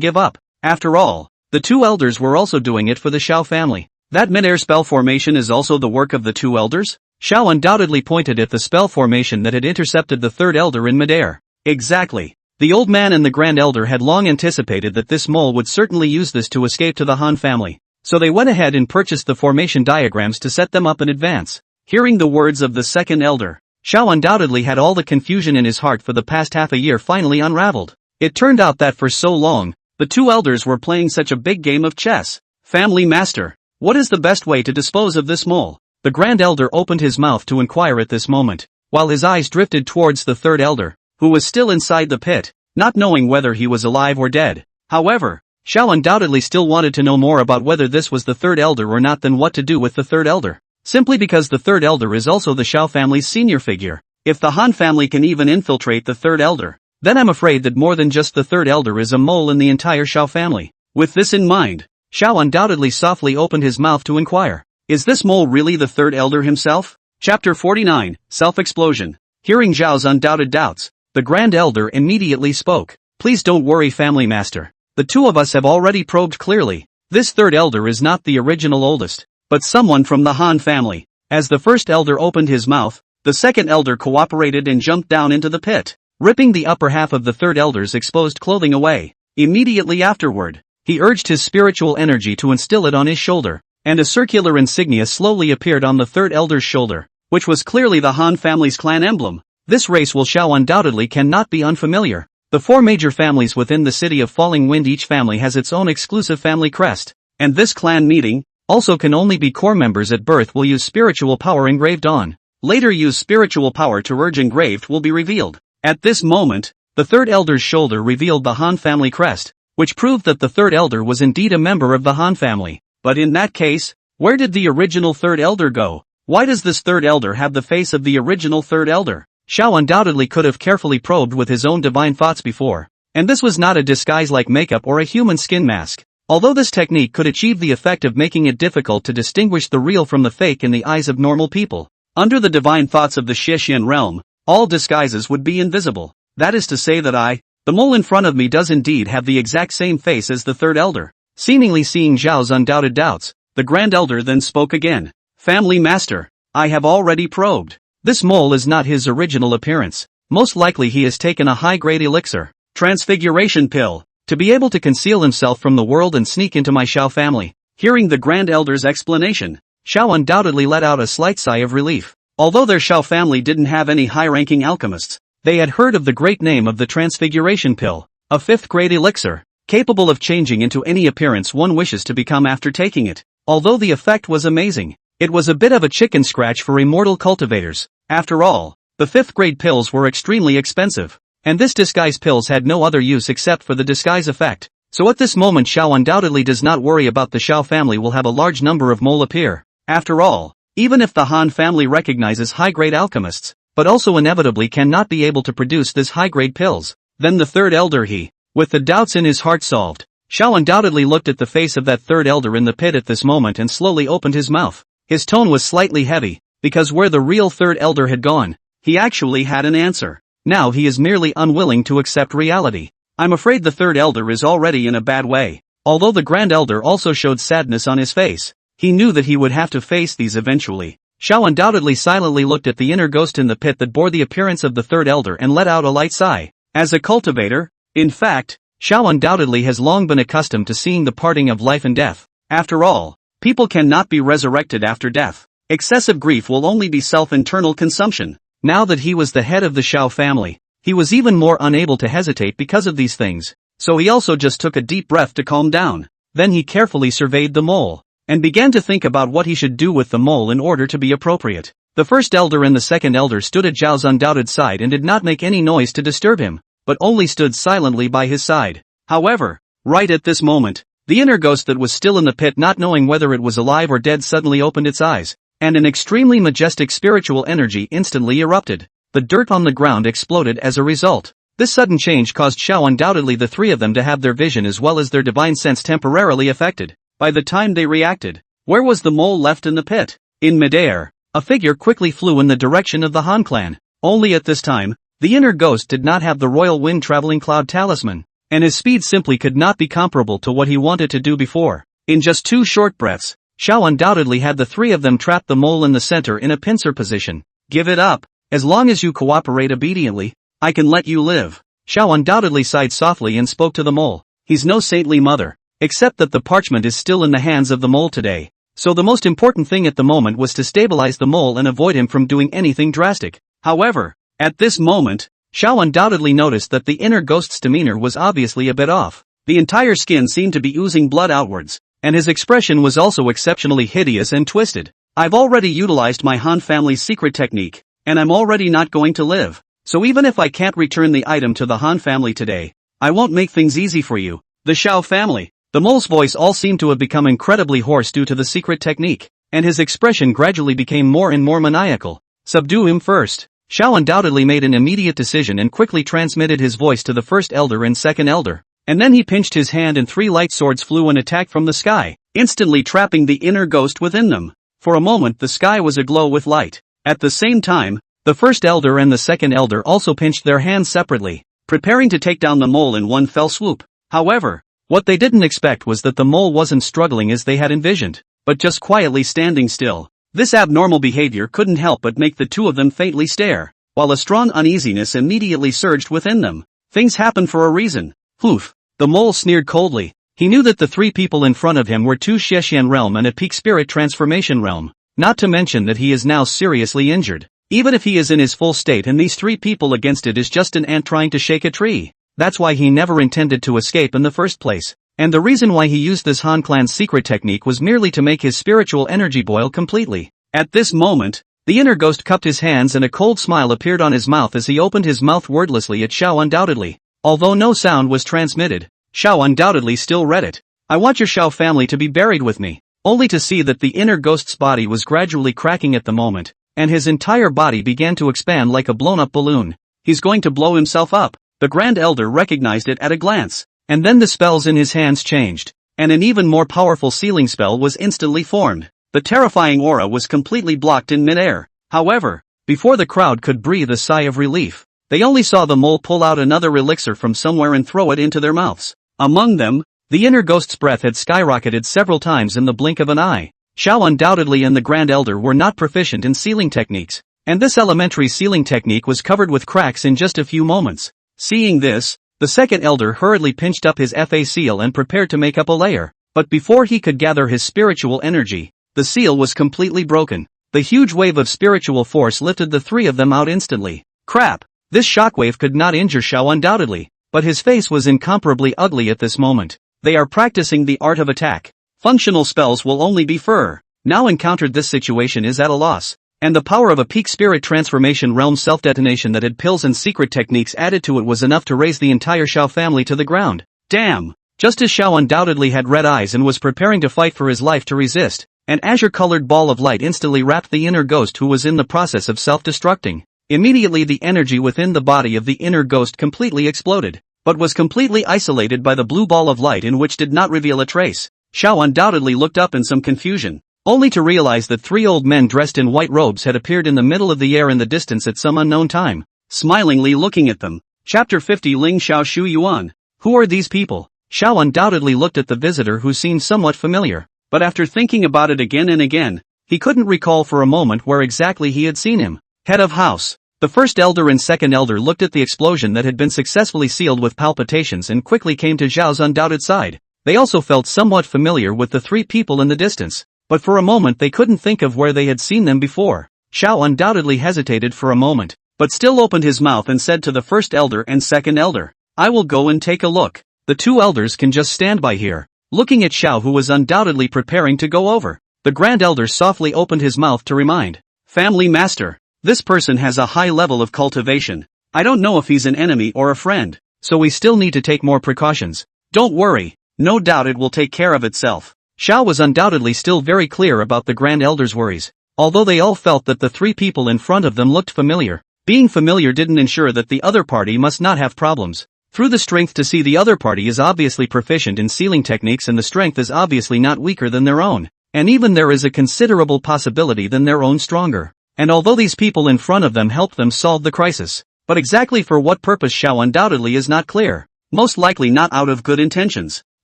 give up. After all, the two elders were also doing it for the Xiao family. That mid-air spell formation is also the work of the two elders? Xiao undoubtedly pointed at the spell formation that had intercepted the third elder in mid-air. Exactly. The old man and the grand elder had long anticipated that this mole would certainly use this to escape to the Han family, so they went ahead and purchased the formation diagrams to set them up in advance. Hearing the words of the second elder, Xiao undoubtedly had all the confusion in his heart for the past half a year finally unraveled. It turned out that for so long, the two elders were playing such a big game of chess. Family master, what is the best way to dispose of this mole? The grand elder opened his mouth to inquire at this moment, while his eyes drifted towards the third elder, who was still inside the pit, not knowing whether he was alive or dead. However, Xiao undoubtedly still wanted to know more about whether this was the third elder or not than what to do with the third elder. Simply because the third elder is also the Xiao family's senior figure. If the Han family can even infiltrate the third elder, then I'm afraid that more than just the third elder is a mole in the entire Xiao family. With this in mind, Xiao undoubtedly softly opened his mouth to inquire, is this mole really the third elder himself? Chapter 49, Self-Explosion. Hearing Zhao's undoubted doubts, the grand elder immediately spoke. Please don't worry, family master. The two of us have already probed clearly. This third elder is not the original oldest, but someone from the Han family. As the first elder opened his mouth, the second elder cooperated and jumped down into the pit, ripping the upper half of the third elder's exposed clothing away. Immediately afterward, he urged his spiritual energy to instill it on his shoulder, and a circular insignia slowly appeared on the third elder's shoulder, which was clearly the Han family's clan emblem. This race will Xiao undoubtedly cannot be unfamiliar. The four major families within the city of Falling Wind, each family has its own exclusive family crest, and this clan meeting also can only be core members at birth will use spiritual power engraved on. Later use spiritual power to urge engraved will be revealed. At this moment, the third elder's shoulder revealed the Han family crest, which proved that the third elder was indeed a member of the Han family. But in that case, where did the original third elder go? Why does this third elder have the face of the original third elder? Xiao undoubtedly could have carefully probed with his own divine thoughts before. And this was not a disguise like makeup or a human skin mask. Although this technique could achieve the effect of making it difficult to distinguish the real from the fake in the eyes of normal people. Under the divine thoughts of the Xixian realm, all disguises would be invisible. That is to say that the mole in front of me does indeed have the exact same face as the third elder. Seemingly seeing Zhao's undoubted doubts, the grand elder then spoke again. Family master, I have already probed. This mole is not his original appearance. Most likely he has taken a high-grade elixir, transfiguration pill, to be able to conceal himself from the world and sneak into my Xiao family. Hearing the grand elder's explanation, Xiao undoubtedly let out a slight sigh of relief. Although their Xiao family didn't have any high-ranking alchemists, they had heard of the great name of the transfiguration pill, a fifth-grade elixir, capable of changing into any appearance one wishes to become after taking it. Although the effect was amazing, it was a bit of a chicken scratch for immortal cultivators. After all, the fifth-grade pills were extremely expensive, and this disguise pills had no other use except for the disguise effect. So at this moment Xiao undoubtedly does not worry about the Xiao family will have a large number of mole appear. After all, even if the Han family recognizes high-grade alchemists, but also inevitably cannot be able to produce this high-grade pills, then the third elder with the doubts in his heart solved. Xiao undoubtedly looked at the face of that third elder in the pit at this moment and slowly opened his mouth. His tone was slightly heavy, because where the real third elder had gone, he actually had an answer. Now he is merely unwilling to accept reality. I'm afraid the third elder is already in a bad way. Although the grand elder also showed sadness on his face, he knew that he would have to face these eventually. Xiao undoubtedly silently looked at the inner ghost in the pit that bore the appearance of the third elder and let out a light sigh. As a cultivator, in fact, Xiao undoubtedly has long been accustomed to seeing the parting of life and death. After all, people cannot be resurrected after death. Excessive grief will only be self-internal consumption. Now that he was the head of the Xiao family, he was even more unable to hesitate because of these things. So he also just took a deep breath to calm down. Then he carefully surveyed the mole, and began to think about what he should do with the mole in order to be appropriate. The first elder and the second elder stood at Zhao's undoubted side and did not make any noise to disturb him, but only stood silently by his side. However, right at this moment, the inner ghost that was still in the pit, not knowing whether it was alive or dead, suddenly opened its eyes, and an extremely majestic spiritual energy instantly erupted. The dirt on the ground exploded as a result. This sudden change caused Xiao undoubtedly the three of them to have their vision as well as their divine sense temporarily affected. By the time they reacted, where was the mole left in the pit? In midair, a figure quickly flew in the direction of the Han clan. Only at this time, the inner ghost did not have the royal wind traveling cloud talisman, and his speed simply could not be comparable to what he wanted to do before. In just 2 short breaths, Xiao undoubtedly had the three of them trap the mole in the center in a pincer position. Give it up. As long as you cooperate obediently, I can let you live. Xiao undoubtedly sighed softly and spoke to the mole. He's no saintly mother, except that the parchment is still in the hands of the mole today. So the most important thing at the moment was to stabilize the mole and avoid him from doing anything drastic. However, at this moment, Xiao undoubtedly noticed that the inner ghost's demeanor was obviously a bit off. The entire skin seemed to be oozing blood outwards, and his expression was also exceptionally hideous and twisted. I've already utilized my Han family's secret technique, and I'm already not going to live. So even if I can't return the item to the Han family today, I won't make things easy for you. The Xiao family. The mole's voice all seemed to have become incredibly hoarse due to the secret technique, and his expression gradually became more and more maniacal. Subdue him first. Xiao undoubtedly made an immediate decision and quickly transmitted his voice to the first elder and second elder, and then he pinched his hand and 3 light swords flew and attacked from the sky, instantly trapping the inner ghost within them. For a moment the sky was aglow with light. At the same time, the first elder and the second elder also pinched their hands separately, preparing to take down the mole in one fell swoop. However, what they didn't expect was that the mole wasn't struggling as they had envisioned, but just quietly standing still. This abnormal behavior couldn't help but make the two of them faintly stare, while a strong uneasiness immediately surged within them. Things happen for a reason. Poof. The mole sneered coldly. He knew that the 3 people in front of him were 2 Xixian realm and a peak spirit transformation realm, not to mention that he is now seriously injured. Even if he is in his full state and these 3 people against it is just an ant trying to shake a tree. That's why he never intended to escape in the first place. And the reason why he used this Han clan's secret technique was merely to make his spiritual energy boil completely. At this moment, the inner ghost cupped his hands and a cold smile appeared on his mouth as he opened his mouth wordlessly at Xiao undoubtedly. Although no sound was transmitted, Xiao undoubtedly still read it. I want your Xiao family to be buried with me. only to see that the inner ghost's body was gradually cracking at the moment, and his entire body began to expand like a blown-up balloon. He's going to blow himself up. The Grand Elder recognized it at a glance, and then the spells in his hands changed, and an even more powerful sealing spell was instantly formed. The terrifying aura was completely blocked in midair. However, before the crowd could breathe a sigh of relief, they only saw the mole pull out another elixir from somewhere and throw it into their mouths. Among them, the inner ghost's breath had skyrocketed several times in the blink of an eye. Xiao undoubtedly and the Grand Elder were not proficient in sealing techniques, and this elementary sealing technique was covered with cracks in just a few moments. Seeing this, the second elder hurriedly pinched up his FA seal and prepared to make up a layer, but before he could gather his spiritual energy, the seal was completely broken. The huge wave of spiritual force lifted the three of them out instantly. Crap! This shockwave could not injure Xiao undoubtedly, but his face was incomparably ugly at this moment. They are practicing the art of attack. Functional spells will only be fur. Now encountered this situation is at a loss, and the power of a peak spirit transformation realm self-detonation that had pills and secret techniques added to it was enough to raise the entire Xiao family to the ground. Damn! Just as Xiao undoubtedly had red eyes and was preparing to fight for his life to resist, an azure-colored ball of light instantly wrapped the inner ghost who was in the process of self-destructing. Immediately the energy within the body of the inner ghost completely exploded, but was completely isolated by the blue ball of light in which did not reveal a trace. Xiao undoubtedly looked up in some confusion, only to realize that three old men dressed in white robes had appeared in the middle of the air in the distance at some unknown time, smilingly looking at them. Chapter 50 Ling Xiao Shu Yuan. Who are these people? Xiao undoubtedly looked at the visitor who seemed somewhat familiar, but after thinking about it again and again, he couldn't recall for a moment where exactly he had seen him. Head of house. The first elder and second elder looked at the explosion that had been successfully sealed with palpitations and quickly came to Zhao's undoubted side. They also felt somewhat familiar with the three people in the distance, but for a moment they couldn't think of where they had seen them before. Xiao undoubtedly hesitated for a moment, but still opened his mouth and said to the first elder and second elder, "I will go and take a look. The two elders can just stand by here." Looking at Xiao who was undoubtedly preparing to go over, the Grand Elder softly opened his mouth to remind, "Family Master, this person has a high level of cultivation. I don't know if he's an enemy or a friend, so we still need to take more precautions. Don't worry, no doubt it will take care of itself." Xiao was undoubtedly still very clear about the Grand Elder's worries, although they all felt that the three people in front of them looked familiar. Being familiar didn't ensure that the other party must not have problems. Through the strength to see the other party is obviously proficient in sealing techniques and the strength is obviously not weaker than their own, and even there is a considerable possibility than their own stronger. And although these people in front of them helped them solve the crisis, but exactly for what purpose Xiao undoubtedly is not clear. Most likely not out of good intentions.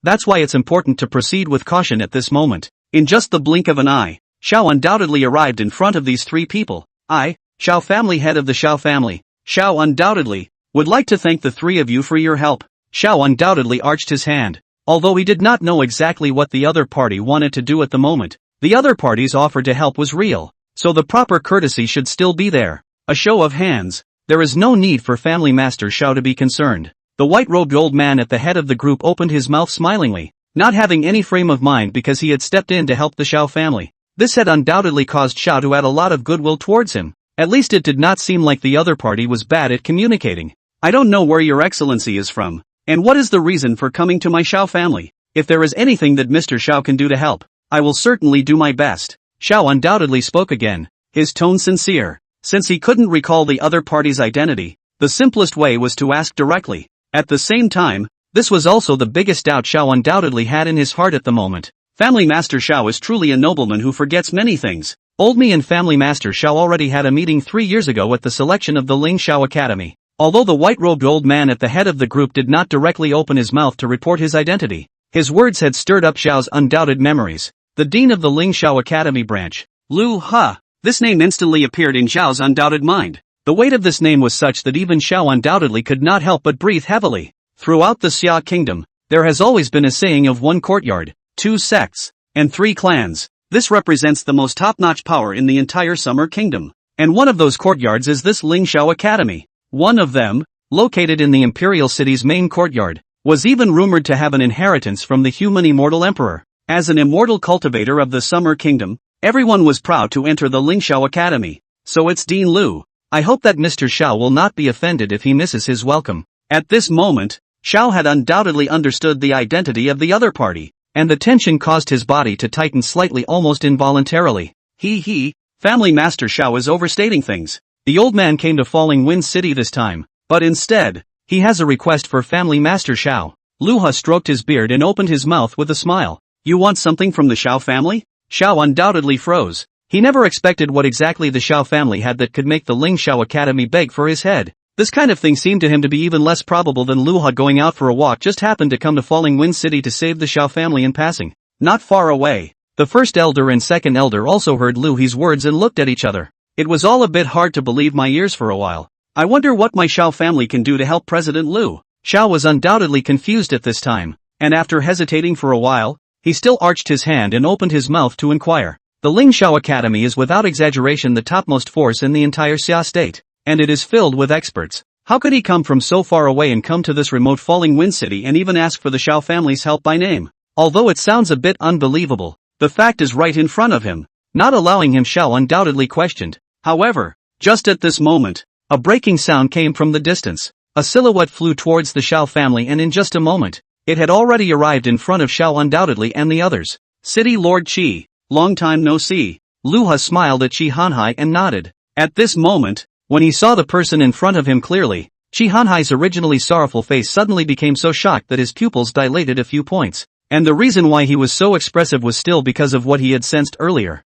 That's why it's important to proceed with caution at this moment. In just the blink of an eye, Xiao undoubtedly arrived in front of these three people. I, Xiao family, head of the Xiao family, Xiao undoubtedly, would like to thank the three of you for your help. Xiao undoubtedly arched his hand. Although he did not know exactly what the other party wanted to do at the moment, the other party's offer to help was real, so the proper courtesy should still be there. A show of hands. There is no need for Family Master Xiao to be concerned. The white-robed old man at the head of the group opened his mouth smilingly, not having any frame of mind because he had stepped in to help the Xiao family. This had undoubtedly caused Xiao to add a lot of goodwill towards him. At least it did not seem like the other party was bad at communicating. "I don't know where your excellency is from, and what is the reason for coming to my Xiao family. If there is anything that Mr. Xiao can do to help, I will certainly do my best." Xiao undoubtedly spoke again, his tone sincere. Since he couldn't recall the other party's identity, the simplest way was to ask directly. At the same time, this was also the biggest doubt Xiao undoubtedly had in his heart at the moment. Family Master Xiao is truly a nobleman who forgets many things. Old Me and Family Master Xiao already had a meeting 3 years ago at the selection of the Ling Xiao Academy. Although the white-robed old man at the head of the group did not directly open his mouth to report his identity, his words had stirred up Xiao's undoubted memories. The dean of the Ling Xiao Academy branch, Lu Ha. This name instantly appeared in Xiao's undoubted mind. The weight of this name was such that even Xiao undoubtedly could not help but breathe heavily. Throughout the Xia kingdom, there has always been a saying of 1 courtyard, 2 sects, and 3 clans. This represents the most top-notch power in the entire Summer Kingdom. And one of those courtyards is this Ling Xiao Academy. One of them, located in the imperial city's main courtyard, was even rumored to have an inheritance from the human immortal emperor. As an immortal cultivator of the Summer Kingdom, everyone was proud to enter the Ling Xiao Academy. So it's Dean Lu. I hope that Mr. Xiao will not be offended if he misses his welcome. At this moment, Xiao had undoubtedly understood the identity of the other party. and the tension caused his body to tighten slightly almost involuntarily. Family Master Xiao is overstating things. The old man came to Falling Wind City this time, but instead, he has a request for Family Master Xiao. Luha stroked his beard and opened his mouth with a smile. You want something from the Xiao family? Xiao undoubtedly froze. He never expected what exactly the Xiao family had that could make the Ling Xiao Academy beg for his head. This kind of thing seemed to him to be even less probable than Luha going out for a walk just happened to come to Falling Wind City to save the Xiao family in passing. Not far away, the first elder and second elder also heard Luhi's words and looked at each other. It was all a bit hard to believe my ears for a while. I wonder what my Xiao family can do to help President Lu. Xiao was undoubtedly confused at this time, and after hesitating for a while, he still arched his hand and opened his mouth to inquire. The Ling Xiao Academy is without exaggeration the topmost force in the entire Xia state, and it is filled with experts. How could he come from so far away and come to this remote Falling Wind City and even ask for the Xiao family's help by name? Although it sounds a bit unbelievable, the fact is right in front of him, not allowing him. Xiao undoubtedly questioned. However, just at this moment, a breaking sound came from the distance. A silhouette flew towards the Xiao family and in just a moment, it had already arrived in front of Xiao undoubtedly and the others. City Lord Qi, long time no see. Luha smiled at Qi Hanhai and nodded. At this moment, when he saw the person in front of him clearly, Qi Hanhai's originally sorrowful face suddenly became so shocked that his pupils dilated a few points. And the reason why he was so expressive was still because of what he had sensed earlier.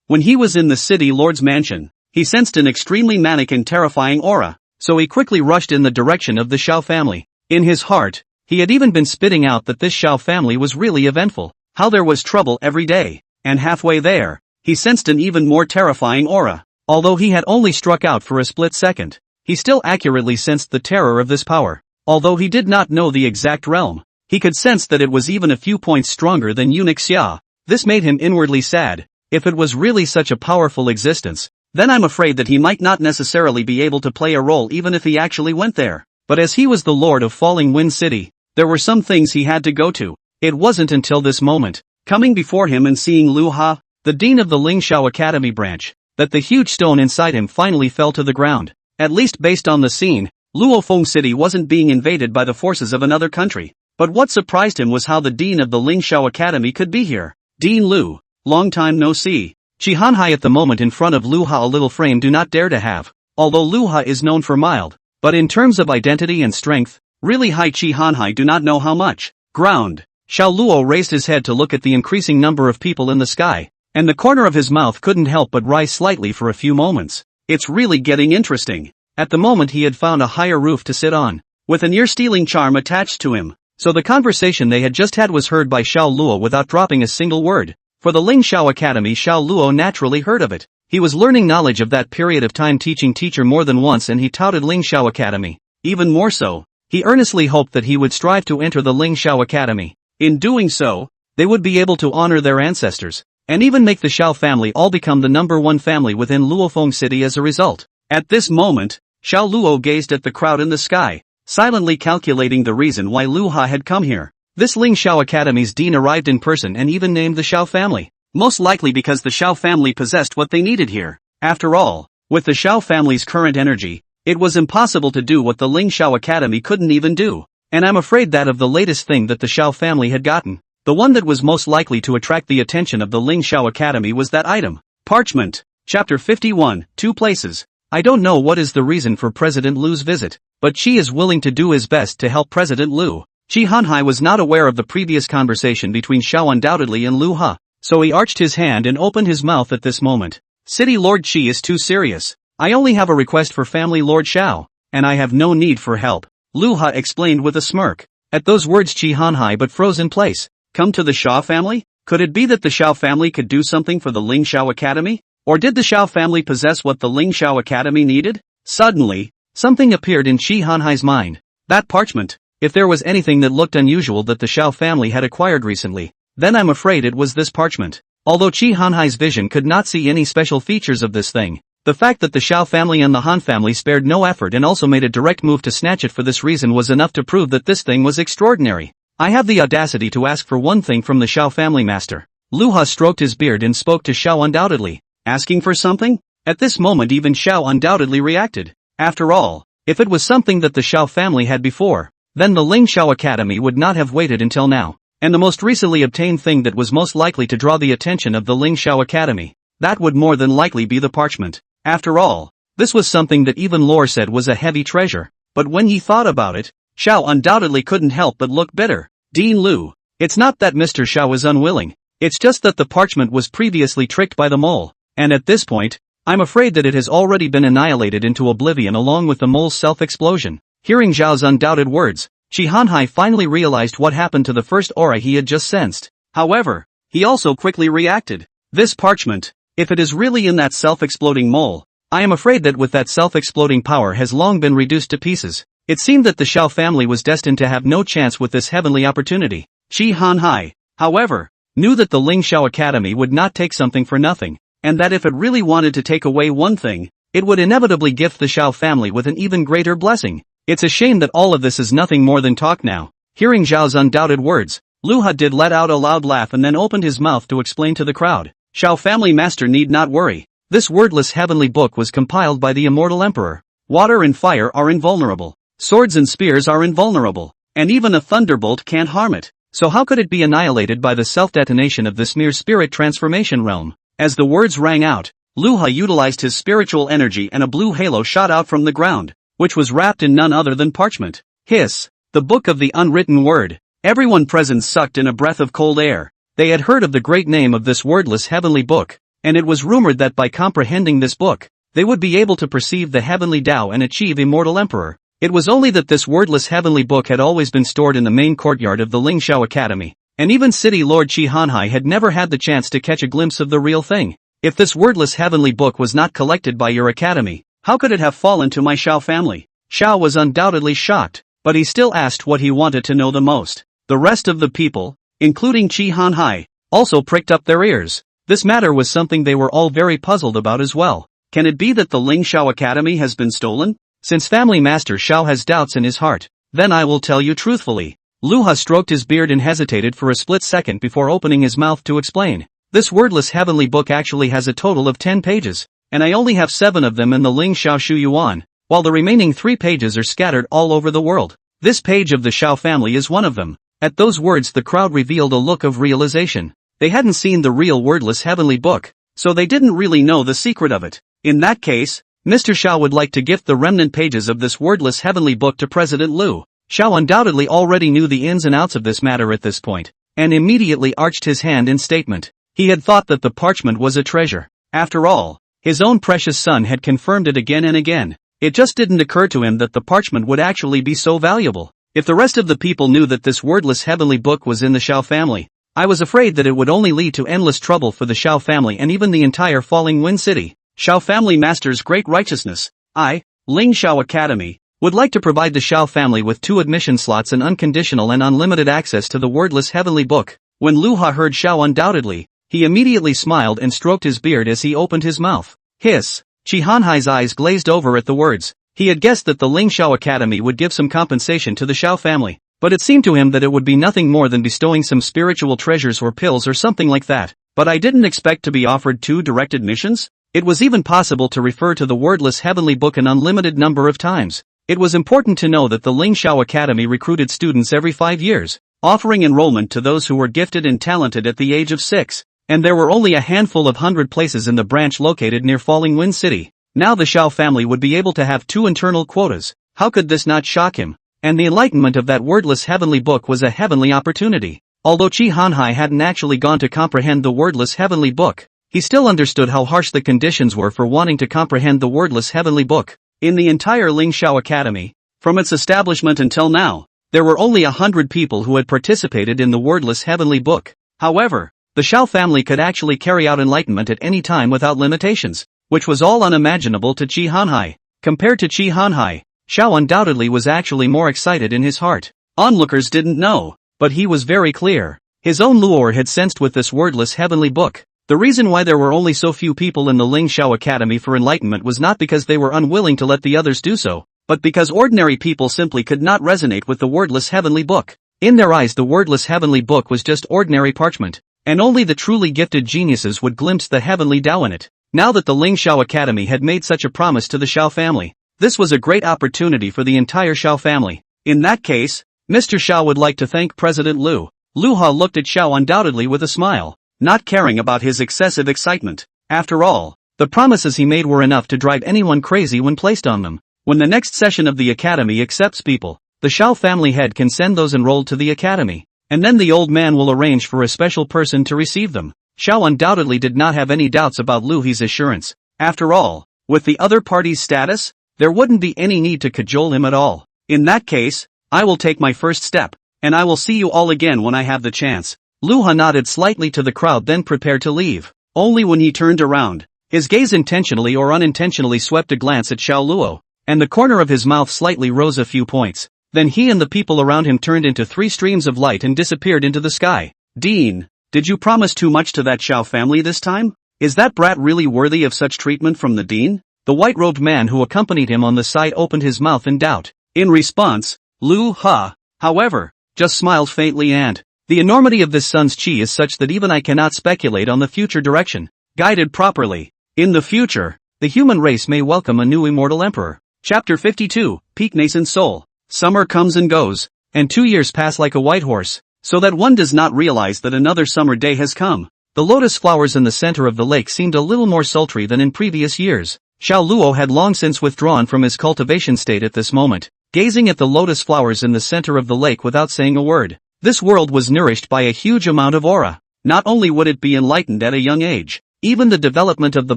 When he was in the City Lord's mansion, he sensed an extremely manic and terrifying aura, so he quickly rushed in the direction of the Xiao family. In his heart, he had even been spitting out that this Xiao family was really eventful, how there was trouble every day, and halfway there, he sensed an even more terrifying aura. Although he had only struck out for a split second, he still accurately sensed the terror of this power. Although he did not know the exact realm, he could sense that it was even a few points stronger than eunuch Xia. This made him inwardly sad. If it was really such a powerful existence, then I'm afraid that he might not necessarily be able to play a role even if he actually went there. But as he was the Lord of Falling Wind City, there were some things he had to go to. It wasn't until this moment, coming before him and seeing Lu Ha, the dean of the Ling Xiao Academy branch, that the huge stone inside him finally fell to the ground. At least based on the scene, Luofeng City wasn't being invaded by the forces of another country. But what surprised him was how the dean of the Ling Xiao Academy could be here. Dean Lu, long time no see. Qi Hanhai at the moment in front of Lu Ha a little frame do not dare to have. Although Lu Ha is known for mild, but in terms of identity and strength, really high. Qi Hanhai do not know how much. Ground. Xiao Luo raised his head to look at the increasing number of people in the sky, and the corner of his mouth couldn't help but rise slightly for a few moments. It's really getting interesting. At the moment he had found a higher roof to sit on, with an ear-stealing charm attached to him. So the conversation they had just had was heard by Xiao Luo without dropping a single word. For the Ling Xiao Academy, Xiao Luo naturally heard of it. He was learning knowledge of that period of time teaching teacher more than once, and he touted Ling Xiao Academy. Even more so, he earnestly hoped that he would strive to enter the Ling Xiao Academy. In doing so, they would be able to honor their ancestors, and even make the Xiao family all become the #1 family within Luofeng City as a result. At this moment, Xiao Luo gazed at the crowd in the sky, silently calculating the reason why Lu Ha had come here. This Ling Xiao Academy's dean arrived in person and even named the Xiao family. Most likely because the Xiao family possessed what they needed here. After all, with the Xiao family's current energy, it was impossible to do what the Ling Xiao Academy couldn't even do. And I'm afraid that of the latest thing that the Xiao family had gotten, the one that was most likely to attract the attention of the Ling Xiao Academy was that item. Parchment. Chapter 51, Two Places. I don't know what is the reason for President Lu's visit, but Qi is willing to do his best to help President Lu. Qi Hanhai was not aware of the previous conversation between Xiao undoubtedly and Lu Ha, so he arched his hand and opened his mouth at this moment. City Lord Qi is too serious. I only have a request for Family Lord Xiao, and I have no need for help, Lu Ha explained with a smirk. At those words Qi Hanhai but froze in place. Come to the Xiao family? Could it be that the Xiao family could do something for the Ling Xiao Academy? Or did the Xiao family possess what the Ling Xiao Academy needed? Suddenly, something appeared in Qi Hanhai's mind. That parchment. If there was anything that looked unusual that the Xiao family had acquired recently, then I'm afraid it was this parchment. Although Qi Hanhai's vision could not see any special features of this thing, the fact that the Xiao family and the Han family spared no effort and also made a direct move to snatch it for this reason was enough to prove that this thing was extraordinary. I have the audacity to ask for one thing from the Xiao family master. Lu Ha stroked his beard and spoke to Xiao undoubtedly. Asking for something? At this moment even Xiao undoubtedly reacted. After all, if it was something that the Xiao family had before, then the Ling Xiao Academy would not have waited until now. and the most recently obtained thing that was most likely to draw the attention of the Ling Xiao Academy. That would more than likely be the parchment. After all, this was something that even lore said was a heavy treasure. But when he thought about it, Xiao undoubtedly couldn't help but look bitter. Dean Liu, it's not that Mr. Xiao is unwilling, it's just that the parchment was previously tricked by the mole, and at this point, I'm afraid that it has already been annihilated into oblivion along with the mole's self-explosion. Hearing Zhao's undoubted words, Qi Hanhai finally realized what happened to the first aura he had just sensed. However, he also quickly reacted. This parchment, if it is really in that self-exploding mole, I am afraid that with that self-exploding power has long been reduced to pieces. It seemed that the Xiao family was destined to have no chance with this heavenly opportunity. Qi Hanhai, however, knew that the Ling Xiao Academy would not take something for nothing, and that if it really wanted to take away one thing, it would inevitably gift the Xiao family with an even greater blessing. It's a shame that all of this is nothing more than talk now. Hearing Zhao's undoubted words, Lu Ha did let out a loud laugh and then opened his mouth to explain to the crowd. Xiao family master need not worry. This wordless heavenly book was compiled by the immortal emperor. Water and fire are invulnerable. Swords and spears are invulnerable. And even a thunderbolt can't harm it. So how could it be annihilated by the self-detonation of this mere spirit transformation realm? As the words rang out, Lu Ha utilized his spiritual energy and a blue halo shot out from the ground, which was wrapped in none other than parchment. Hiss! The book of the unwritten word. Everyone present sucked in a breath of cold air. They had heard of the great name of this wordless heavenly book, and it was rumored that by comprehending this book, they would be able to perceive the heavenly Tao and achieve immortal emperor. It was only that this wordless heavenly book had always been stored in the main courtyard of the Ling Xiao Academy, and even City Lord Qi Hanhai had never had the chance to catch a glimpse of the real thing. If this wordless heavenly book was not collected by your academy, how could it have fallen to my Xiao family? Xiao was undoubtedly shocked, but he still asked what he wanted to know the most. The rest of the people, including Qi Hanhai, also pricked up their ears. This matter was something they were all very puzzled about as well. Can it be that the Ling Xiao Academy has been stolen? Since Family Master Xiao has doubts in his heart, then I will tell you truthfully. Lu Ha stroked his beard and hesitated for a split second before opening his mouth to explain. This wordless heavenly book actually has a total of 10 pages, and I only have 7 of them in the Ling Xiao Shu Yuan, while the remaining 3 pages are scattered all over the world. This page of the Xiao family is one of them. At those words the crowd revealed a look of realization. They hadn't seen the real wordless heavenly book, so they didn't really know the secret of it. In that case, Mr. Xiao would like to gift the remnant pages of this wordless heavenly book to President Liu. Xiao undoubtedly already knew the ins and outs of this matter at this point, and immediately arched his hand in statement. He had thought that the parchment was a treasure. After all, his own precious son had confirmed it again and again. It just didn't occur to him that the parchment would actually be so valuable. If the rest of the people knew that this wordless heavenly book was in the Xiao family, I was afraid that it would only lead to endless trouble for the Xiao family and even the entire Falling Wind City. Xiao family master's great righteousness. I, Ling Xiao Academy, would like to provide the Xiao family with 2 admission slots and unconditional and unlimited access to the wordless heavenly book. When Lu Ha heard Xiao undoubtedly, he immediately smiled and stroked his beard as he opened his mouth. Hiss! Qi Hanhai's eyes glazed over at the words. He had guessed that the Ling Xiao Academy would give some compensation to the Xiao family, but it seemed to him that it would be nothing more than bestowing some spiritual treasures or pills or something like that. But I didn't expect to be offered 2 direct admissions? It was even possible to refer to the wordless heavenly book an unlimited number of times. It was important to know that the Ling Xiao Academy recruited students every 5 years, offering enrollment to those who were gifted and talented at the age of 6, and there were only a handful of 100 places in the branch located near Falling Wind City. Now the Xiao family would be able to have 2 internal quotas. How could this not shock him? And the enlightenment of that wordless heavenly book was a heavenly opportunity. Although Qi Hanhai hadn't actually gone to comprehend the wordless heavenly book, he still understood how harsh the conditions were for wanting to comprehend the wordless heavenly book. In the entire Ling Xiao Academy, from its establishment until now, there were only 100 people who had participated in the wordless heavenly book. However, the Xiao family could actually carry out enlightenment at any time without limitations, which was all unimaginable to Qi Hanhai. Compared to Qi Hanhai, Xiao undoubtedly was actually more excited in his heart. Onlookers didn't know, but he was very clear. His own lure had sensed with this wordless heavenly book. The reason why there were only so few people in the Ling Xiao Academy for enlightenment was not because they were unwilling to let the others do so, but because ordinary people simply could not resonate with the wordless heavenly book. In their eyes the wordless heavenly book was just ordinary parchment, and only the truly gifted geniuses would glimpse the heavenly Tao in it. Now that the Ling Xiao Academy had made such a promise to the Xiao family, this was a great opportunity for the entire Xiao family. In that case, Mr. Xiao would like to thank President Liu. Lu Ha looked at Xiao undoubtedly with a smile, not caring about his excessive excitement. After all, the promises he made were enough to drive anyone crazy when placed on them. When the next session of the academy accepts people, the Xiao family head can send those enrolled to the academy, and then the old man will arrange for a special person to receive them. Xiao undoubtedly did not have any doubts about Lu He's assurance. After all, with the other party's status, there wouldn't be any need to cajole him at all. In that case, I will take my first step, and I will see you all again when I have the chance. Lu Ha nodded slightly to the crowd, then prepared to leave. Only when he turned around, his gaze intentionally or unintentionally swept a glance at Xiao Luo, and the corner of his mouth slightly rose a few points. Then he and the people around him turned into 3 streams of light and disappeared into the sky. Dean, did you promise too much to that Xiao family this time? Is that brat really worthy of such treatment from the dean? The white-robed man who accompanied him on the side opened his mouth in doubt. In response, Lu Ha, however, just smiled faintly and, the enormity of this son's chi is such that even I cannot speculate on the future direction. Guided properly, in the future, the human race may welcome a new immortal emperor. Chapter 52, Peak Nascent Soul. Summer comes and goes, and 2 years pass like a white horse, so that one does not realize that another summer day has come. The lotus flowers in the center of the lake seemed a little more sultry than in previous years. Xiao Luo had long since withdrawn from his cultivation state at this moment, gazing at the lotus flowers in the center of the lake without saying a word. This world was nourished by a huge amount of aura. Not only would it be enlightened at a young age, even the development of the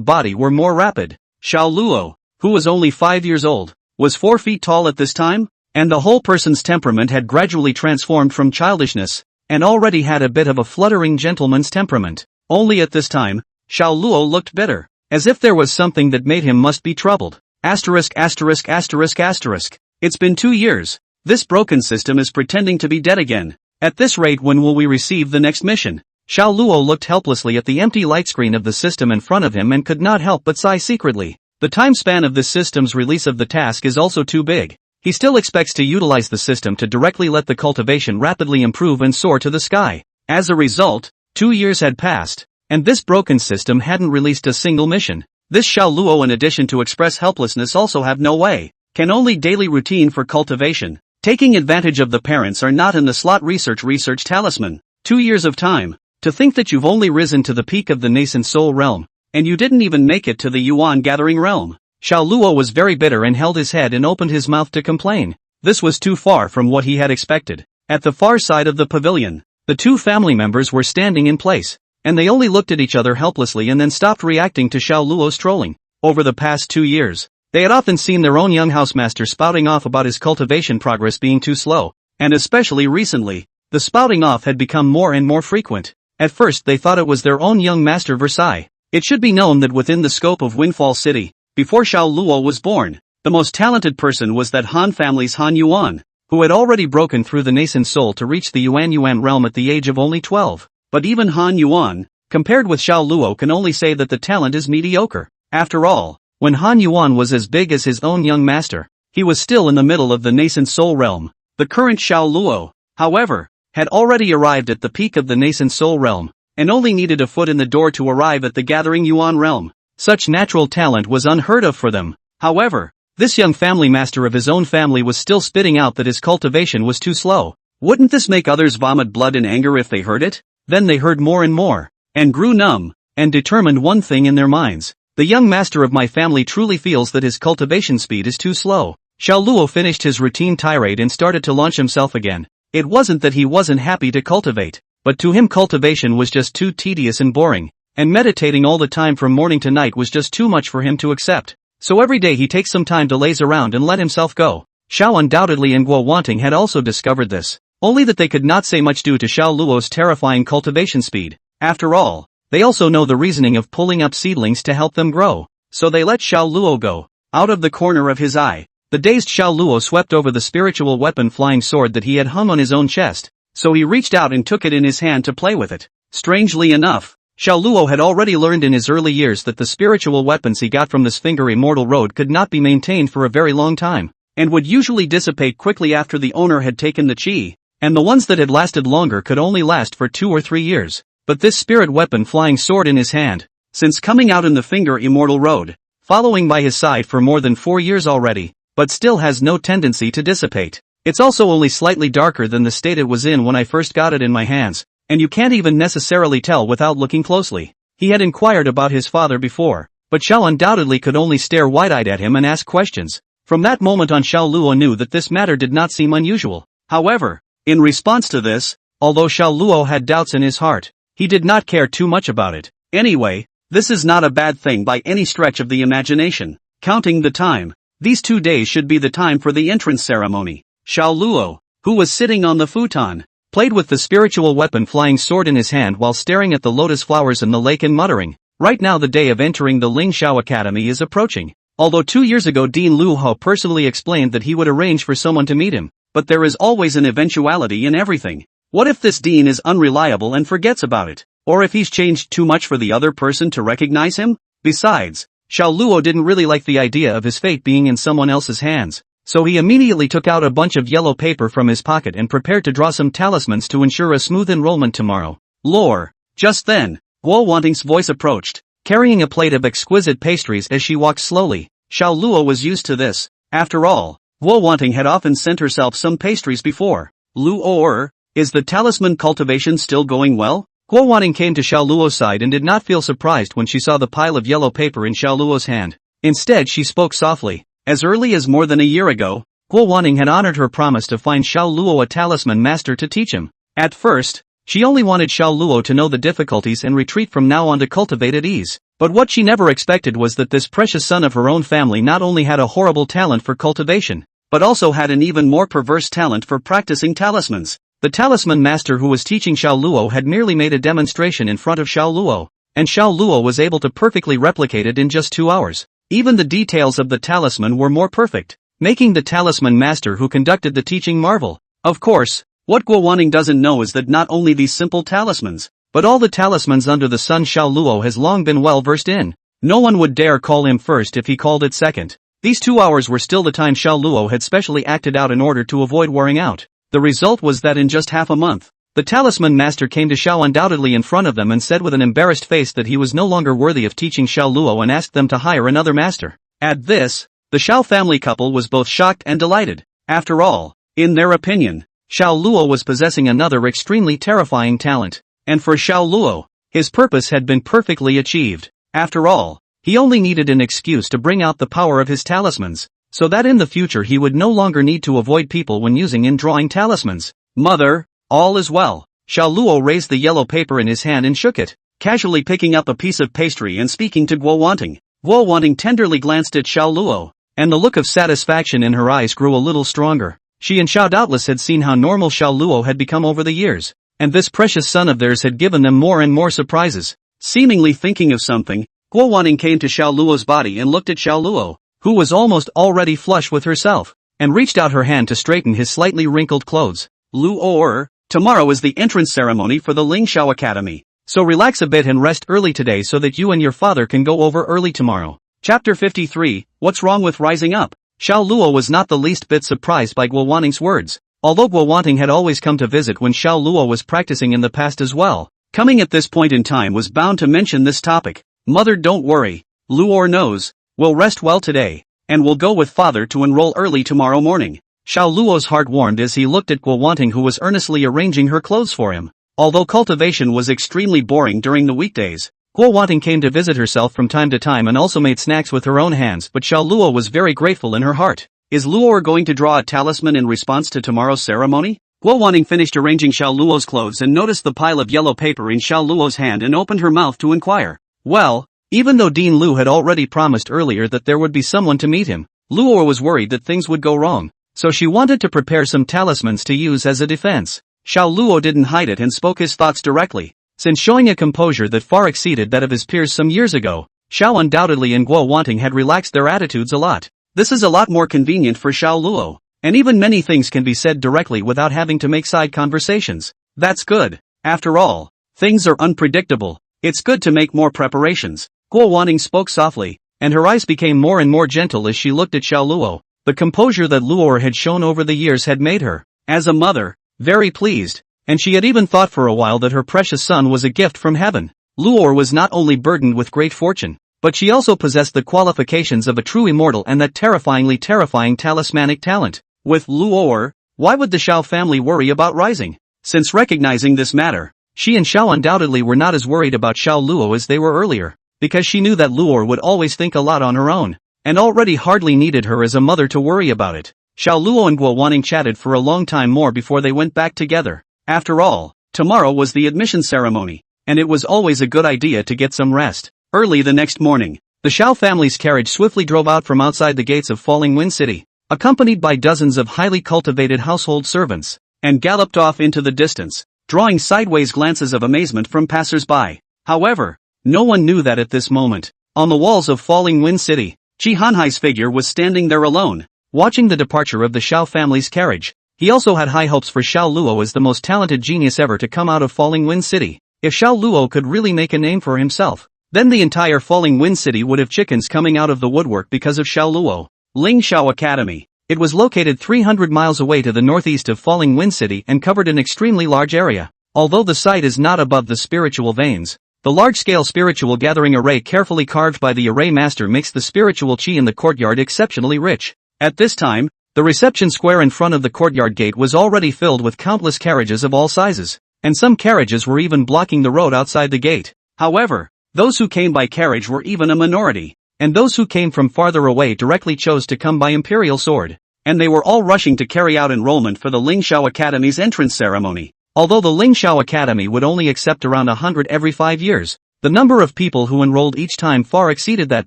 body were more rapid. Xiao Luo, who was only 5 years old, was 4 feet tall at this time, and the whole person's temperament had gradually transformed from childishness, and already had a bit of a fluttering gentleman's temperament. Only at this time, Xiao Luo looked bitter, as if there was something that made him must be troubled. Asterisk asterisk asterisk asterisk. It's been 2 years. This broken system is pretending to be dead again. At this rate, when will we receive the next mission? Xiao Luo looked helplessly at the empty light screen of the system in front of him and could not help but sigh secretly. The time span of this system's release of the task is also too big. He still expects to utilize the system to directly let the cultivation rapidly improve and soar to the sky. As a result, 2 years had passed, and this broken system hadn't released a single mission. This Xiao Luo, in addition to express helplessness, also have no way. Can only daily routine for cultivation. Taking advantage of the parents are not in the slot research talisman. 2 years of time. To think that you've only risen to the peak of the nascent soul realm, and you didn't even make it to the yuan gathering realm. Xiao Luo was very bitter and held his head and opened his mouth to complain. This was too far from what he had expected. At the far side of the pavilion, the 2 family members were standing in place, and they only looked at each other helplessly and then stopped reacting to Xiao Luo's trolling. Over the past 2 years, they had often seen their own young housemaster spouting off about his cultivation progress being too slow, and especially recently, the spouting off had become more and more frequent. At first they thought it was their own young master Versailles. It should be known that within the scope of Windfall City, before Xiao Luo was born, the most talented person was that Han family's Han Yuan, who had already broken through the nascent soul to reach the Yuan realm at the age of only 12. But even Han Yuan, compared with Xiao Luo, can only say that the talent is mediocre. After all, when Han Yuan was as big as his own young master, he was still in the middle of the nascent soul realm. The current Xiao Luo, however, had already arrived at the peak of the nascent soul realm, and only needed a foot in the door to arrive at the gathering Yuan realm. Such natural talent was unheard of for them. However, this young family master of his own family was still spitting out that his cultivation was too slow. Wouldn't this make others vomit blood in anger if they heard it? Then they heard more and more, and grew numb, and determined one thing in their minds. The young master of my family truly feels that his cultivation speed is too slow. Xiao Luo finished his routine tirade and started to launch himself again. It wasn't that he wasn't happy to cultivate, but to him cultivation was just too tedious and boring, and meditating all the time from morning to night was just too much for him to accept. So every day he takes some time to laze around and let himself go. Xiao undoubtedly and Guo Wanting had also discovered this, only that they could not say much due to Xiao Luo's terrifying cultivation speed. After all, they also know the reasoning of pulling up seedlings to help them grow, so they let Xiao Luo go. Out of the corner of his eye, the dazed Xiao Luo swept over the spiritual weapon flying sword that he had hung on his own chest, so he reached out and took it in his hand to play with it. Strangely enough, Xiao Luo had already learned in his early years that the spiritual weapons he got from this finger immortal road could not be maintained for a very long time, and would usually dissipate quickly after the owner had taken the chi, and the ones that had lasted longer could only last for 2 or 3 years. But this spirit weapon flying sword in his hand, since coming out in the finger immortal road, following by his side for more than 4 years already, but still has no tendency to dissipate. It's also only slightly darker than the state it was in when I first got it in my hands, and you can't even necessarily tell without looking closely. He had inquired about his father before, but Xiao undoubtedly could only stare wide-eyed at him and ask questions. From that moment on, Xiao Luo knew that this matter did not seem unusual. However, in response to this, although Xiao Luo had doubts in his heart, he did not care too much about it. Anyway, this is not a bad thing by any stretch of the imagination. Counting the time, these 2 days should be the time for the entrance ceremony. Xiao Luo, who was sitting on the futon, played with the spiritual weapon flying sword in his hand while staring at the lotus flowers in the lake and muttering, "Right now the day of entering the Ling Xiao Academy is approaching." Although 2 years ago Dean Lu Ho personally explained that he would arrange for someone to meet him, but there is always an eventuality in everything. What if this Dean is unreliable and forgets about it? Or if he's changed too much for the other person to recognize him? Besides, Xiao Luo didn't really like the idea of his fate being in someone else's hands, so he immediately took out a bunch of yellow paper from his pocket and prepared to draw some talismans to ensure a smooth enrollment tomorrow. Lore. Just then, Guo Wanting's voice approached, carrying a plate of exquisite pastries as she walked slowly. Xiao Luo was used to this. After all, Guo Wanting had often sent herself some pastries before. Luo, is the talisman cultivation still going well? Guo Wanting came to Xiao Luo's side and did not feel surprised when she saw the pile of yellow paper in Xiao Luo's hand. Instead, she spoke softly. As early as more than a year ago, Guo Wanting had honored her promise to find Xiao Luo a talisman master to teach him. At first, she only wanted Xiao Luo to know the difficulties and retreat from now on to cultivated ease. But what she never expected was that this precious son of her own family not only had a horrible talent for cultivation, but also had an even more perverse talent for practicing talismans. The talisman master who was teaching Xiao Luo had merely made a demonstration in front of Xiao Luo, and Xiao Luo was able to perfectly replicate it in just 2 hours. Even the details of the talisman were more perfect, making the talisman master who conducted the teaching marvel. Of course, what Guo Wanting doesn't know is that not only these simple talismans, but all the talismans under the sun Xiao Luo has long been well versed in. No one would dare call him first if he called it second. These 2 hours were still the time Xiao Luo had specially acted out in order to avoid wearing out. The result was that in just half a month, the talisman master came to Xiao undoubtedly in front of them and said with an embarrassed face that he was no longer worthy of teaching Xiao Luo and asked them to hire another master. At this, the Xiao family couple was both shocked and delighted. After all, in their opinion, Xiao Luo was possessing another extremely terrifying talent. And for Xiao Luo, his purpose had been perfectly achieved. After all, he only needed an excuse to bring out the power of his talismans, so that in the future he would no longer need to avoid people when using and drawing talismans. Mother, all is well. Xiao Luo raised the yellow paper in his hand and shook it, casually picking up a piece of pastry and speaking to Guo Wanting. Guo Wanting tenderly glanced at Xiao Luo, and the look of satisfaction in her eyes grew a little stronger. She and Xiao doubtless had seen how normal Xiao Luo had become over the years, and this precious son of theirs had given them more and more surprises. Seemingly thinking of something, Guo Wanting came to Xiao Luo's body and looked at Xiao Luo, who was almost already flush with herself, and reached out her hand to straighten his slightly wrinkled clothes. Luo, tomorrow is the entrance ceremony for the Ling Xiao Academy, so relax a bit and rest early today so that you and your father can go over early tomorrow. Chapter 53, What's Wrong with Rising Up? Xiao Luo was not the least bit surprised by Guo Wanting's words. Although Guo Wanting had always come to visit when Xiao Luo was practicing in the past as well, coming at this point in time was bound to mention this topic. Mother, don't worry, Luo knows, we'll rest well today, and we'll go with father to enroll early tomorrow morning. Xiao Luo's heart warmed as he looked at Guo Wanting, who was earnestly arranging her clothes for him. Although cultivation was extremely boring during the weekdays, Guo Wanting came to visit herself from time to time and also made snacks with her own hands, but Xiao Luo was very grateful in her heart. Is Luo going to draw a talisman in response to tomorrow's ceremony? Guo Wanting finished arranging Xiao Luo's clothes and noticed the pile of yellow paper in Xiao Luo's hand and opened her mouth to inquire. Well, even though Dean Lu had already promised earlier that there would be someone to meet him, Luo was worried that things would go wrong, so she wanted to prepare some talismans to use as a defense. Xiao Luo didn't hide it and spoke his thoughts directly. Since showing a composure that far exceeded that of his peers some years ago, Xiao undoubtedly and Guo Wanting had relaxed their attitudes a lot. This is a lot more convenient for Xiao Luo, and even many things can be said directly without having to make side conversations. That's good. After all, things are unpredictable. It's good to make more preparations. Guo Wanting spoke softly, and her eyes became more and more gentle as she looked at Xiao Luo. The composure that Luo had shown over the years had made her, as a mother, very pleased, and she had even thought for a while that her precious son was a gift from heaven. Luo was not only burdened with great fortune, but she also possessed the qualifications of a true immortal and that terrifying talismanic talent. With Luo, Why would the Xiao family worry about rising? Since recognizing this matter, she and Xiao undoubtedly were not as worried about Xiao Luo as they were earlier, because she knew that Luo would always think a lot on her own, and already hardly needed her as a mother to worry about it. Xiao Luo and Guo Wanting chatted for a long time more before they went back together. After all, tomorrow was the admission ceremony, and it was always a good idea to get some rest. Early the next morning, the Xiao family's carriage swiftly drove out from outside the gates of Falling Wind City, accompanied by dozens of highly cultivated household servants, and galloped off into the distance, drawing sideways glances of amazement from passers-by. However, no one knew that at this moment, on the walls of Falling Wind City, Ji Hanhai's figure was standing there alone, watching the departure of the Xiao family's carriage. He also had high hopes for Xiao Luo as the most talented genius ever to come out of Falling Wind City. If Xiao Luo could really make a name for himself, then the entire Falling Wind City would have chickens coming out of the woodwork because of Xiao Luo. Ling Xiao Academy. It was located 300 miles away to the northeast of Falling Wind City and covered an extremely large area. Although the site is not above the spiritual veins, the large-scale spiritual gathering array carefully carved by the array master makes the spiritual chi in the courtyard exceptionally rich. At this time, the reception square in front of the courtyard gate was already filled with countless carriages of all sizes, and some carriages were even blocking the road outside the gate. However, those who came by carriage were even a minority, and those who came from farther away directly chose to come by Imperial Sword, and they were all rushing to carry out enrollment for the Ling Xiao Academy's entrance ceremony. Although the Ling Xiao Academy would only accept around 100 every 5 years, the number of people who enrolled each time far exceeded that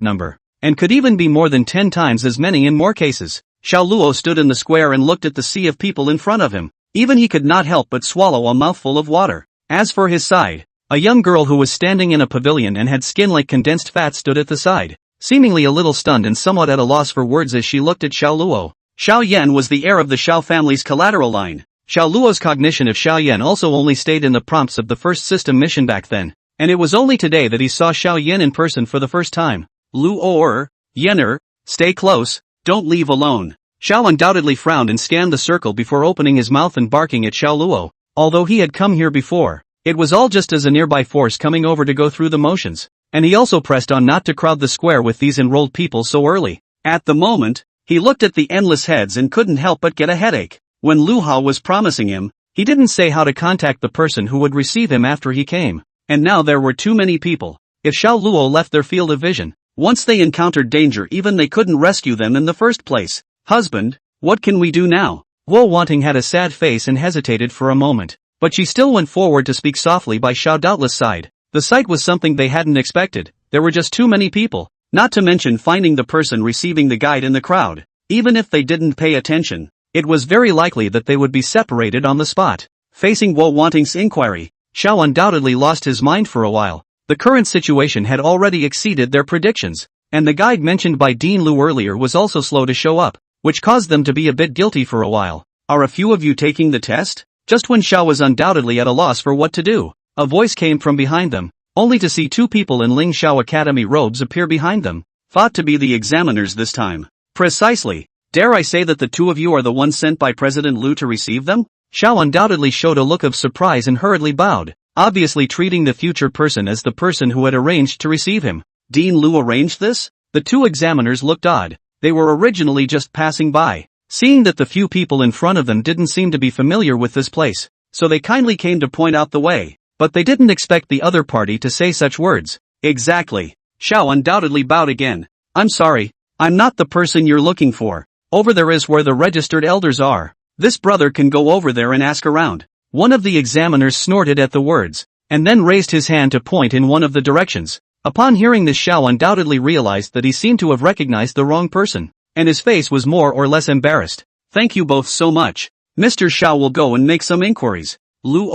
number, and could even be more than 10 times as many in more cases. Xiao Luo stood in the square and looked at the sea of people in front of him. Even he could not help but swallow a mouthful of water. As for his side, a young girl who was standing in a pavilion and had skin like condensed fat stood at the side, seemingly a little stunned and somewhat at a loss for words as she looked at Xiao Luo. Xiao Yan was the heir of the Xiao family's collateral line. Xiao Luo's cognition of Xiao Yan also only stayed in the prompts of the first system mission back then, and it was only today that he saw Xiao Yan in person for the first time. Luo Yener, stay close, don't leave alone. Xiao undoubtedly frowned and scanned the circle before opening his mouth and barking at Xiao Luo. Although he had come here before, it was all just as a nearby force coming over to go through the motions, and he also pressed on not to crowd the square with these enrolled people so early. At the moment, he looked at the endless heads and couldn't help but get a headache. When Lu Hao was promising him, he didn't say how to contact the person who would receive him after he came, and now there were too many people. If Xiao Luo left their field of vision, once they encountered danger even they couldn't rescue them in the first place. Husband, what can we do now? Guo Wanting had a sad face and hesitated for a moment, but she still went forward to speak softly by Xiao Doubtless' side. The sight was something they hadn't expected. There were just too many people, not to mention finding the person receiving the guide in the crowd. Even if they didn't pay attention, it was very likely that they would be separated on the spot. Facing Guo Wanting's inquiry, Xiao undoubtedly lost his mind for a while. The current situation had already exceeded their predictions, and the guide mentioned by Dean Lu earlier was also slow to show up, which caused them to be a bit guilty for a while. Are a few of you taking the test? Just when Xiao was undoubtedly at a loss for what to do, a voice came from behind them, only to see two people in Ling Xiao Academy robes appear behind them. Thought to be the examiners this time. Precisely. Dare I say that the two of you are the ones sent by President Lu to receive them? Xiao undoubtedly showed a look of surprise and hurriedly bowed, obviously treating the future person as the person who had arranged to receive him. Dean Lu arranged this? The two examiners looked odd. They were originally just passing by, seeing that the few people in front of them didn't seem to be familiar with this place, so they kindly came to point out the way, but they didn't expect the other party to say such words. Exactly. Xiao undoubtedly bowed again. I'm sorry, I'm not the person you're looking for. Over there is where the registered elders are. This brother can go over there and ask around. One of the examiners snorted at the words, and then raised his hand to point in one of the directions. Upon hearing this, Xiao undoubtedly realized that he seemed to have recognized the wrong person, and his face was more or less embarrassed. Thank you both so much. Mr. Xiao will go and make some inquiries. Lu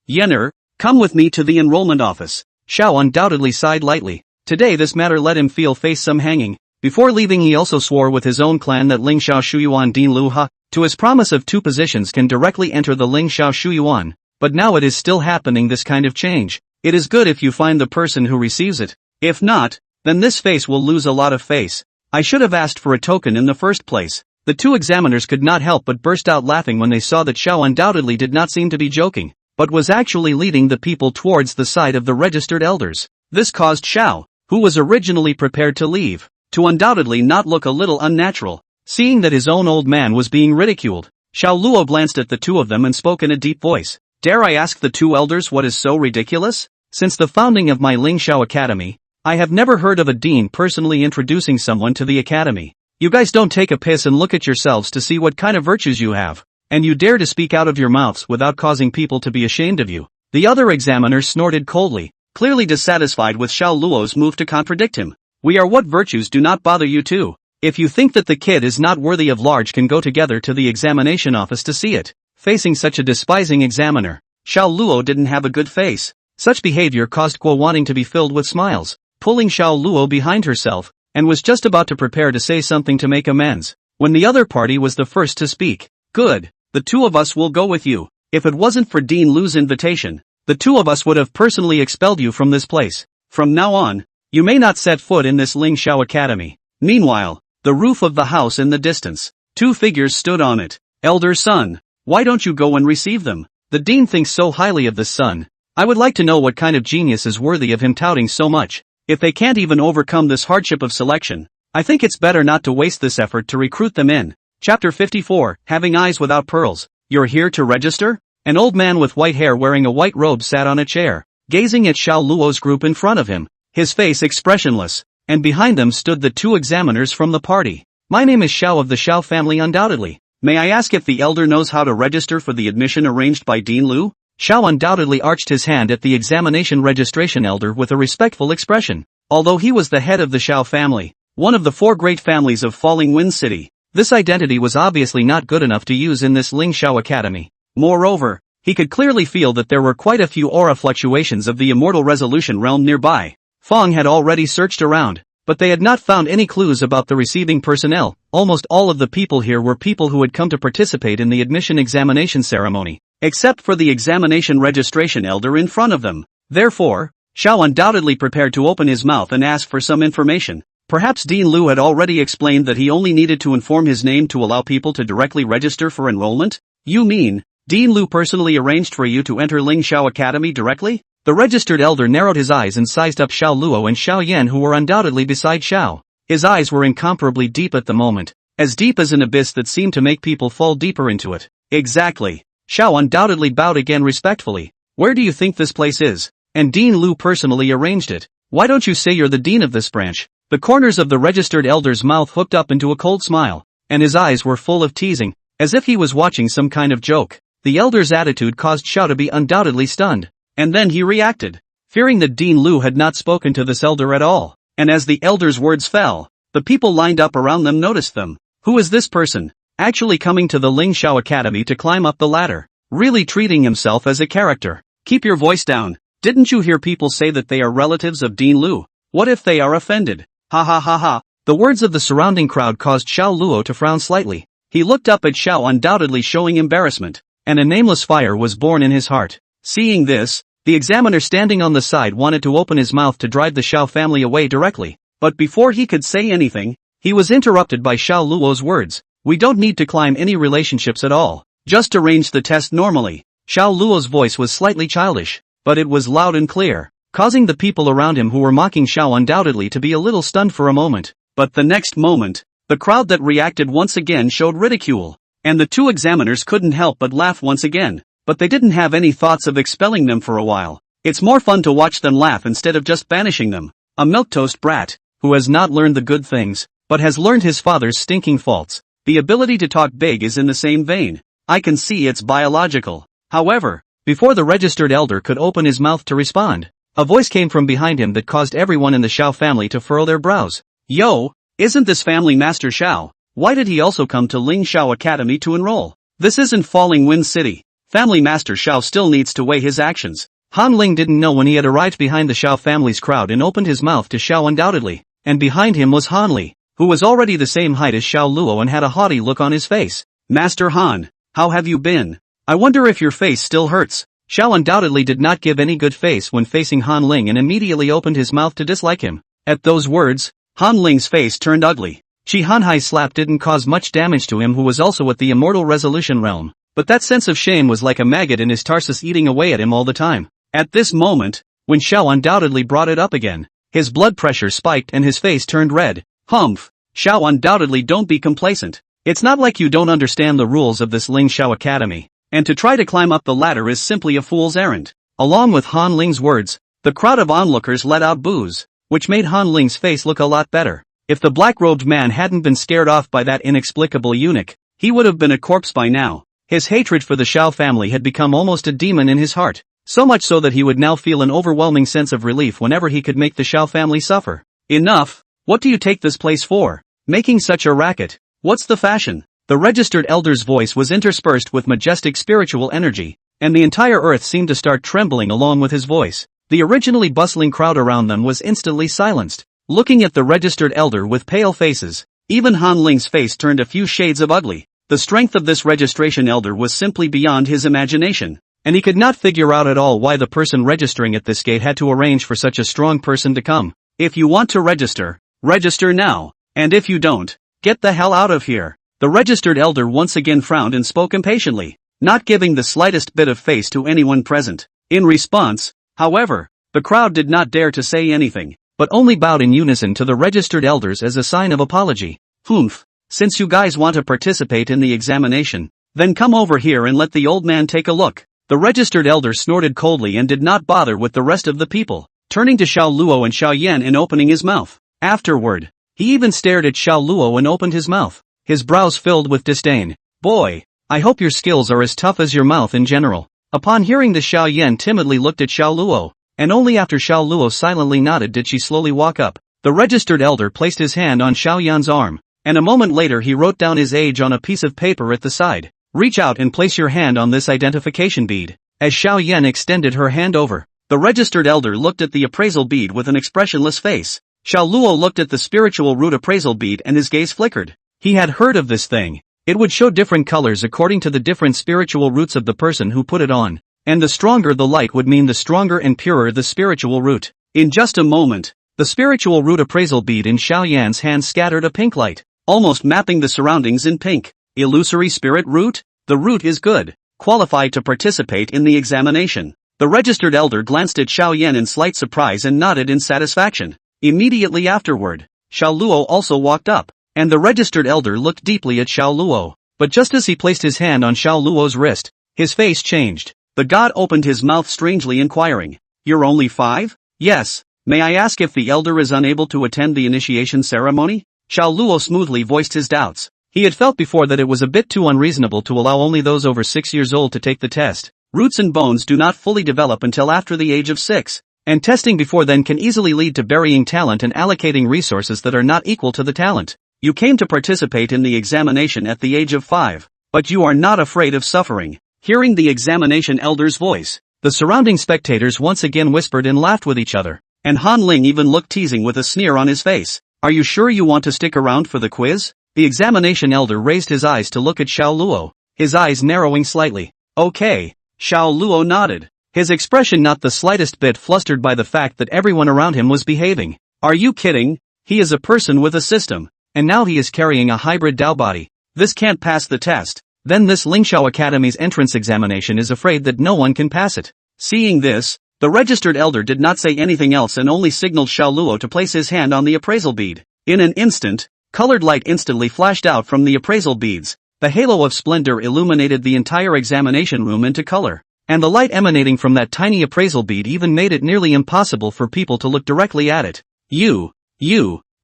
Yener, come with me to the enrollment office. Xiao undoubtedly sighed lightly. Today this matter let him feel face some hanging. Before leaving he also swore with his own clan that Ling Xiao Shuyuan Din Lu Ha, to his promise of 2 positions can directly enter the Ling Xiao Shuyuan, but now it is still happening this kind of change. It is good if you find the person who receives it. If not, then this face will lose a lot of face. I should have asked for a token in the first place. The two examiners could not help but burst out laughing when they saw that Xiao undoubtedly did not seem to be joking, but was actually leading the people towards the side of the registered elders. This caused Xiao, who was originally prepared to leave, to undoubtedly not look a little unnatural. Seeing that his own old man was being ridiculed, Xiao Luo glanced at the two of them and spoke in a deep voice. Dare I ask the two elders what is so ridiculous? Since the founding of my Ling Xiao Academy, I have never heard of a dean personally introducing someone to the academy. You guys don't take a piss and look at yourselves to see what kind of virtues you have, and you dare to speak out of your mouths without causing people to be ashamed of you. The other examiner snorted coldly, clearly dissatisfied with Xiao Luo's move to contradict him. We are what virtues do not bother you too. If you think that the kid is not worthy of large can go together to the examination office to see it. Facing such a despising examiner, Xiao Luo didn't have a good face. Such behavior caused Guo wanting to be filled with smiles, pulling Xiao Luo behind herself, and was just about to prepare to say something to make amends, when the other party was the first to speak. Good, the two of us will go with you. If it wasn't for Dean Lu's invitation, the two of us would have personally expelled you from this place. From now on, you may not set foot in this Ling Xiao Academy. Meanwhile, the roof of the house in the distance, two figures stood on it. Elder son, why don't you go and receive them? The dean thinks so highly of this son. I would like to know what kind of genius is worthy of him touting so much. If they can't even overcome this hardship of selection, I think it's better not to waste this effort to recruit them in. Chapter 54, Having Eyes Without Pearls. You're here to register? An old man with white hair wearing a white robe sat on a chair, gazing at Xiao Luo's group in front of him, his face expressionless, and behind them stood the two examiners from the party. My name is Xiao of the Xiao family undoubtedly. May I ask if the elder knows how to register for the admission arranged by Dean Lu? Xiao undoubtedly arched his hand at the examination registration elder with a respectful expression. Although he was the head of the Xiao family, one of the four great families of Falling Wind City, this identity was obviously not good enough to use in this Ling Xiao Academy. Moreover, he could clearly feel that there were quite a few aura fluctuations of the immortal resolution realm nearby. Fong had already searched around, but they had not found any clues about the receiving personnel. Almost all of the people here were people who had come to participate in the admission examination ceremony, except for the examination registration elder in front of them. Therefore, Xiao undoubtedly prepared to open his mouth and ask for some information. Perhaps Dean Lu had already explained that he only needed to inform his name to allow people to directly register for enrollment? You mean, Dean Lu personally arranged for you to enter Ling Xiao Academy directly? The registered elder narrowed his eyes and sized up Xiao Luo and Xiao Yan, who were undoubtedly beside Xiao. His eyes were incomparably deep at the moment, as deep as an abyss that seemed to make people fall deeper into it. Exactly. Xiao undoubtedly bowed again respectfully. Where do you think this place is? And Dean Lu personally arranged it. Why don't you say you're the dean of this branch? The corners of the registered elder's mouth hooked up into a cold smile, and his eyes were full of teasing, as if he was watching some kind of joke. The elder's attitude caused Xiao to be undoubtedly stunned. And then he reacted, fearing that Dean Lu had not spoken to this elder at all. And as the elder's words fell, the people lined up around them noticed them. Who is this person, actually coming to the Ling Xiao Academy to climb up the ladder, really treating himself as a character? Keep your voice down. Didn't you hear people say that they are relatives of Dean Lu? What if they are offended? Ha ha ha ha. The words of the surrounding crowd caused Xiao Luo to frown slightly. He looked up at Xiao, undoubtedly showing embarrassment, and a nameless fire was born in his heart. Seeing this, the examiner standing on the side wanted to open his mouth to drive the Xiao family away directly, but before he could say anything, he was interrupted by Xiao Luo's words. We don't need to climb any relationships at all. Just arrange the test normally. Xiao Luo's voice was slightly childish, but it was loud and clear, causing the people around him who were mocking Xiao undoubtedly to be a little stunned for a moment. But the next moment, the crowd that reacted once again showed ridicule, and the two examiners couldn't help but laugh once again. But they didn't have any thoughts of expelling them for a while. It's more fun to watch them laugh instead of just banishing them. A milquetoast brat, who has not learned the good things, but has learned his father's stinking faults. The ability to talk big is in the same vein. I can see it's biological. However, before the registered elder could open his mouth to respond, a voice came from behind him that caused everyone in the Xiao family to furrow their brows. Yo, isn't this family Master Xiao? Why did he also come to Ling Xiao Academy to enroll? This isn't Falling Wind City. Family Master Xiao still needs to weigh his actions. Han Ling didn't know when he had arrived behind the Xiao family's crowd and opened his mouth to Xiao undoubtedly, and behind him was Han Li, who was already the same height as Xiao Luo and had a haughty look on his face. Master Han, how have you been? I wonder if your face still hurts. Xiao undoubtedly did not give any good face when facing Han Ling and immediately opened his mouth to dislike him. At those words, Han Ling's face turned ugly. Chi Hanhai's slap didn't cause much damage to him, who was also at the immortal resolution realm. But that sense of shame was like a maggot in his tarsus eating away at him all the time. At this moment, when Xiao undoubtedly brought it up again, his blood pressure spiked and his face turned red. Humph! Xiao undoubtedly, don't be complacent. It's not like you don't understand the rules of this Ling Xiao Academy, and to try to climb up the ladder is simply a fool's errand. Along with Han Ling's words, the crowd of onlookers let out boos, which made Han Ling's face look a lot better. If the black-robed man hadn't been scared off by that inexplicable eunuch, he would have been a corpse by now. His hatred for the Xiao family had become almost a demon in his heart, so much so that he would now feel an overwhelming sense of relief whenever he could make the Xiao family suffer. Enough! What do you take this place for? Making such a racket? What's the fashion? The registered elder's voice was interspersed with majestic spiritual energy, and the entire earth seemed to start trembling along with his voice. The originally bustling crowd around them was instantly silenced. Looking at the registered elder with pale faces, even Han Ling's face turned a few shades of ugly. The strength of this registration elder was simply beyond his imagination, and he could not figure out at all why the person registering at this gate had to arrange for such a strong person to come. If you want to register, register now, and if you don't, get the hell out of here. The registered elder once again frowned and spoke impatiently, not giving the slightest bit of face to anyone present. In response, however, the crowd did not dare to say anything, but only bowed in unison to the registered elders as a sign of apology. Humph, since you guys want to participate in the examination, then come over here and let the old man take a look. The registered elder snorted coldly and did not bother with the rest of the people, turning to Xiao Luo and Xiao Yan and opening his mouth. Afterward, he even stared at Xiao Luo and opened his mouth, his brows filled with disdain. Boy, I hope your skills are as tough as your mouth in general. Upon hearing this, Xiao Yan timidly looked at Xiao Luo, and only after Xiao Luo silently nodded did she slowly walk up. The registered elder placed his hand on Xiao Yan's arm, and a moment later he wrote down his age on a piece of paper at the side. Reach out and place your hand on this identification bead. As Xiao Yan extended her hand over, the registered elder looked at the appraisal bead with an expressionless face. Xiao Luo looked at the spiritual root appraisal bead and his gaze flickered. He had heard of this thing. It would show different colors according to the different spiritual roots of the person who put it on, and the stronger the light would mean the stronger and purer the spiritual root. In just a moment, the spiritual root appraisal bead in Xiao Yan's hand scattered a pink light, almost mapping the surroundings in pink. Illusory spirit root? The root is good, qualified to participate in the examination. The registered elder glanced at Xiao Yan in slight surprise and nodded in satisfaction. Immediately afterward, Xiao Luo also walked up, and the registered elder looked deeply at Xiao Luo. But just as he placed his hand on Xiao Luo's wrist, his face changed. The god opened his mouth strangely inquiring, "You're only 5? Yes. May I ask if the elder is unable to attend the initiation ceremony?" Xiao Luo smoothly voiced his doubts. He had felt before that it was a bit too unreasonable to allow only those over 6 years old to take the test. Roots and bones do not fully develop until after the age of 6, and testing before then can easily lead to burying talent and allocating resources that are not equal to the talent. You came to participate in the examination at the age of 5, but you are not afraid of suffering. Hearing the examination elder's voice, the surrounding spectators once again whispered and laughed with each other, and Han Ling even looked teasing with a sneer on his face. Are you sure you want to stick around for the quiz? The examination elder raised his eyes to look at Xiao Luo, his eyes narrowing slightly. Okay. Xiao Luo nodded, his expression not the slightest bit flustered by the fact that everyone around him was behaving. Are you kidding? He is a person with a system, and now he is carrying a hybrid Dao body. This can't pass the test. Then this Lingxiao Academy's entrance examination is afraid that no one can pass it. Seeing this, the registered elder did not say anything else and only signaled Xiao Luo to place his hand on the appraisal bead. In an instant, colored light instantly flashed out from the appraisal beads. The halo of splendor illuminated the entire examination room into color, and the light emanating from that tiny appraisal bead even made it nearly impossible for people to look directly at it. You,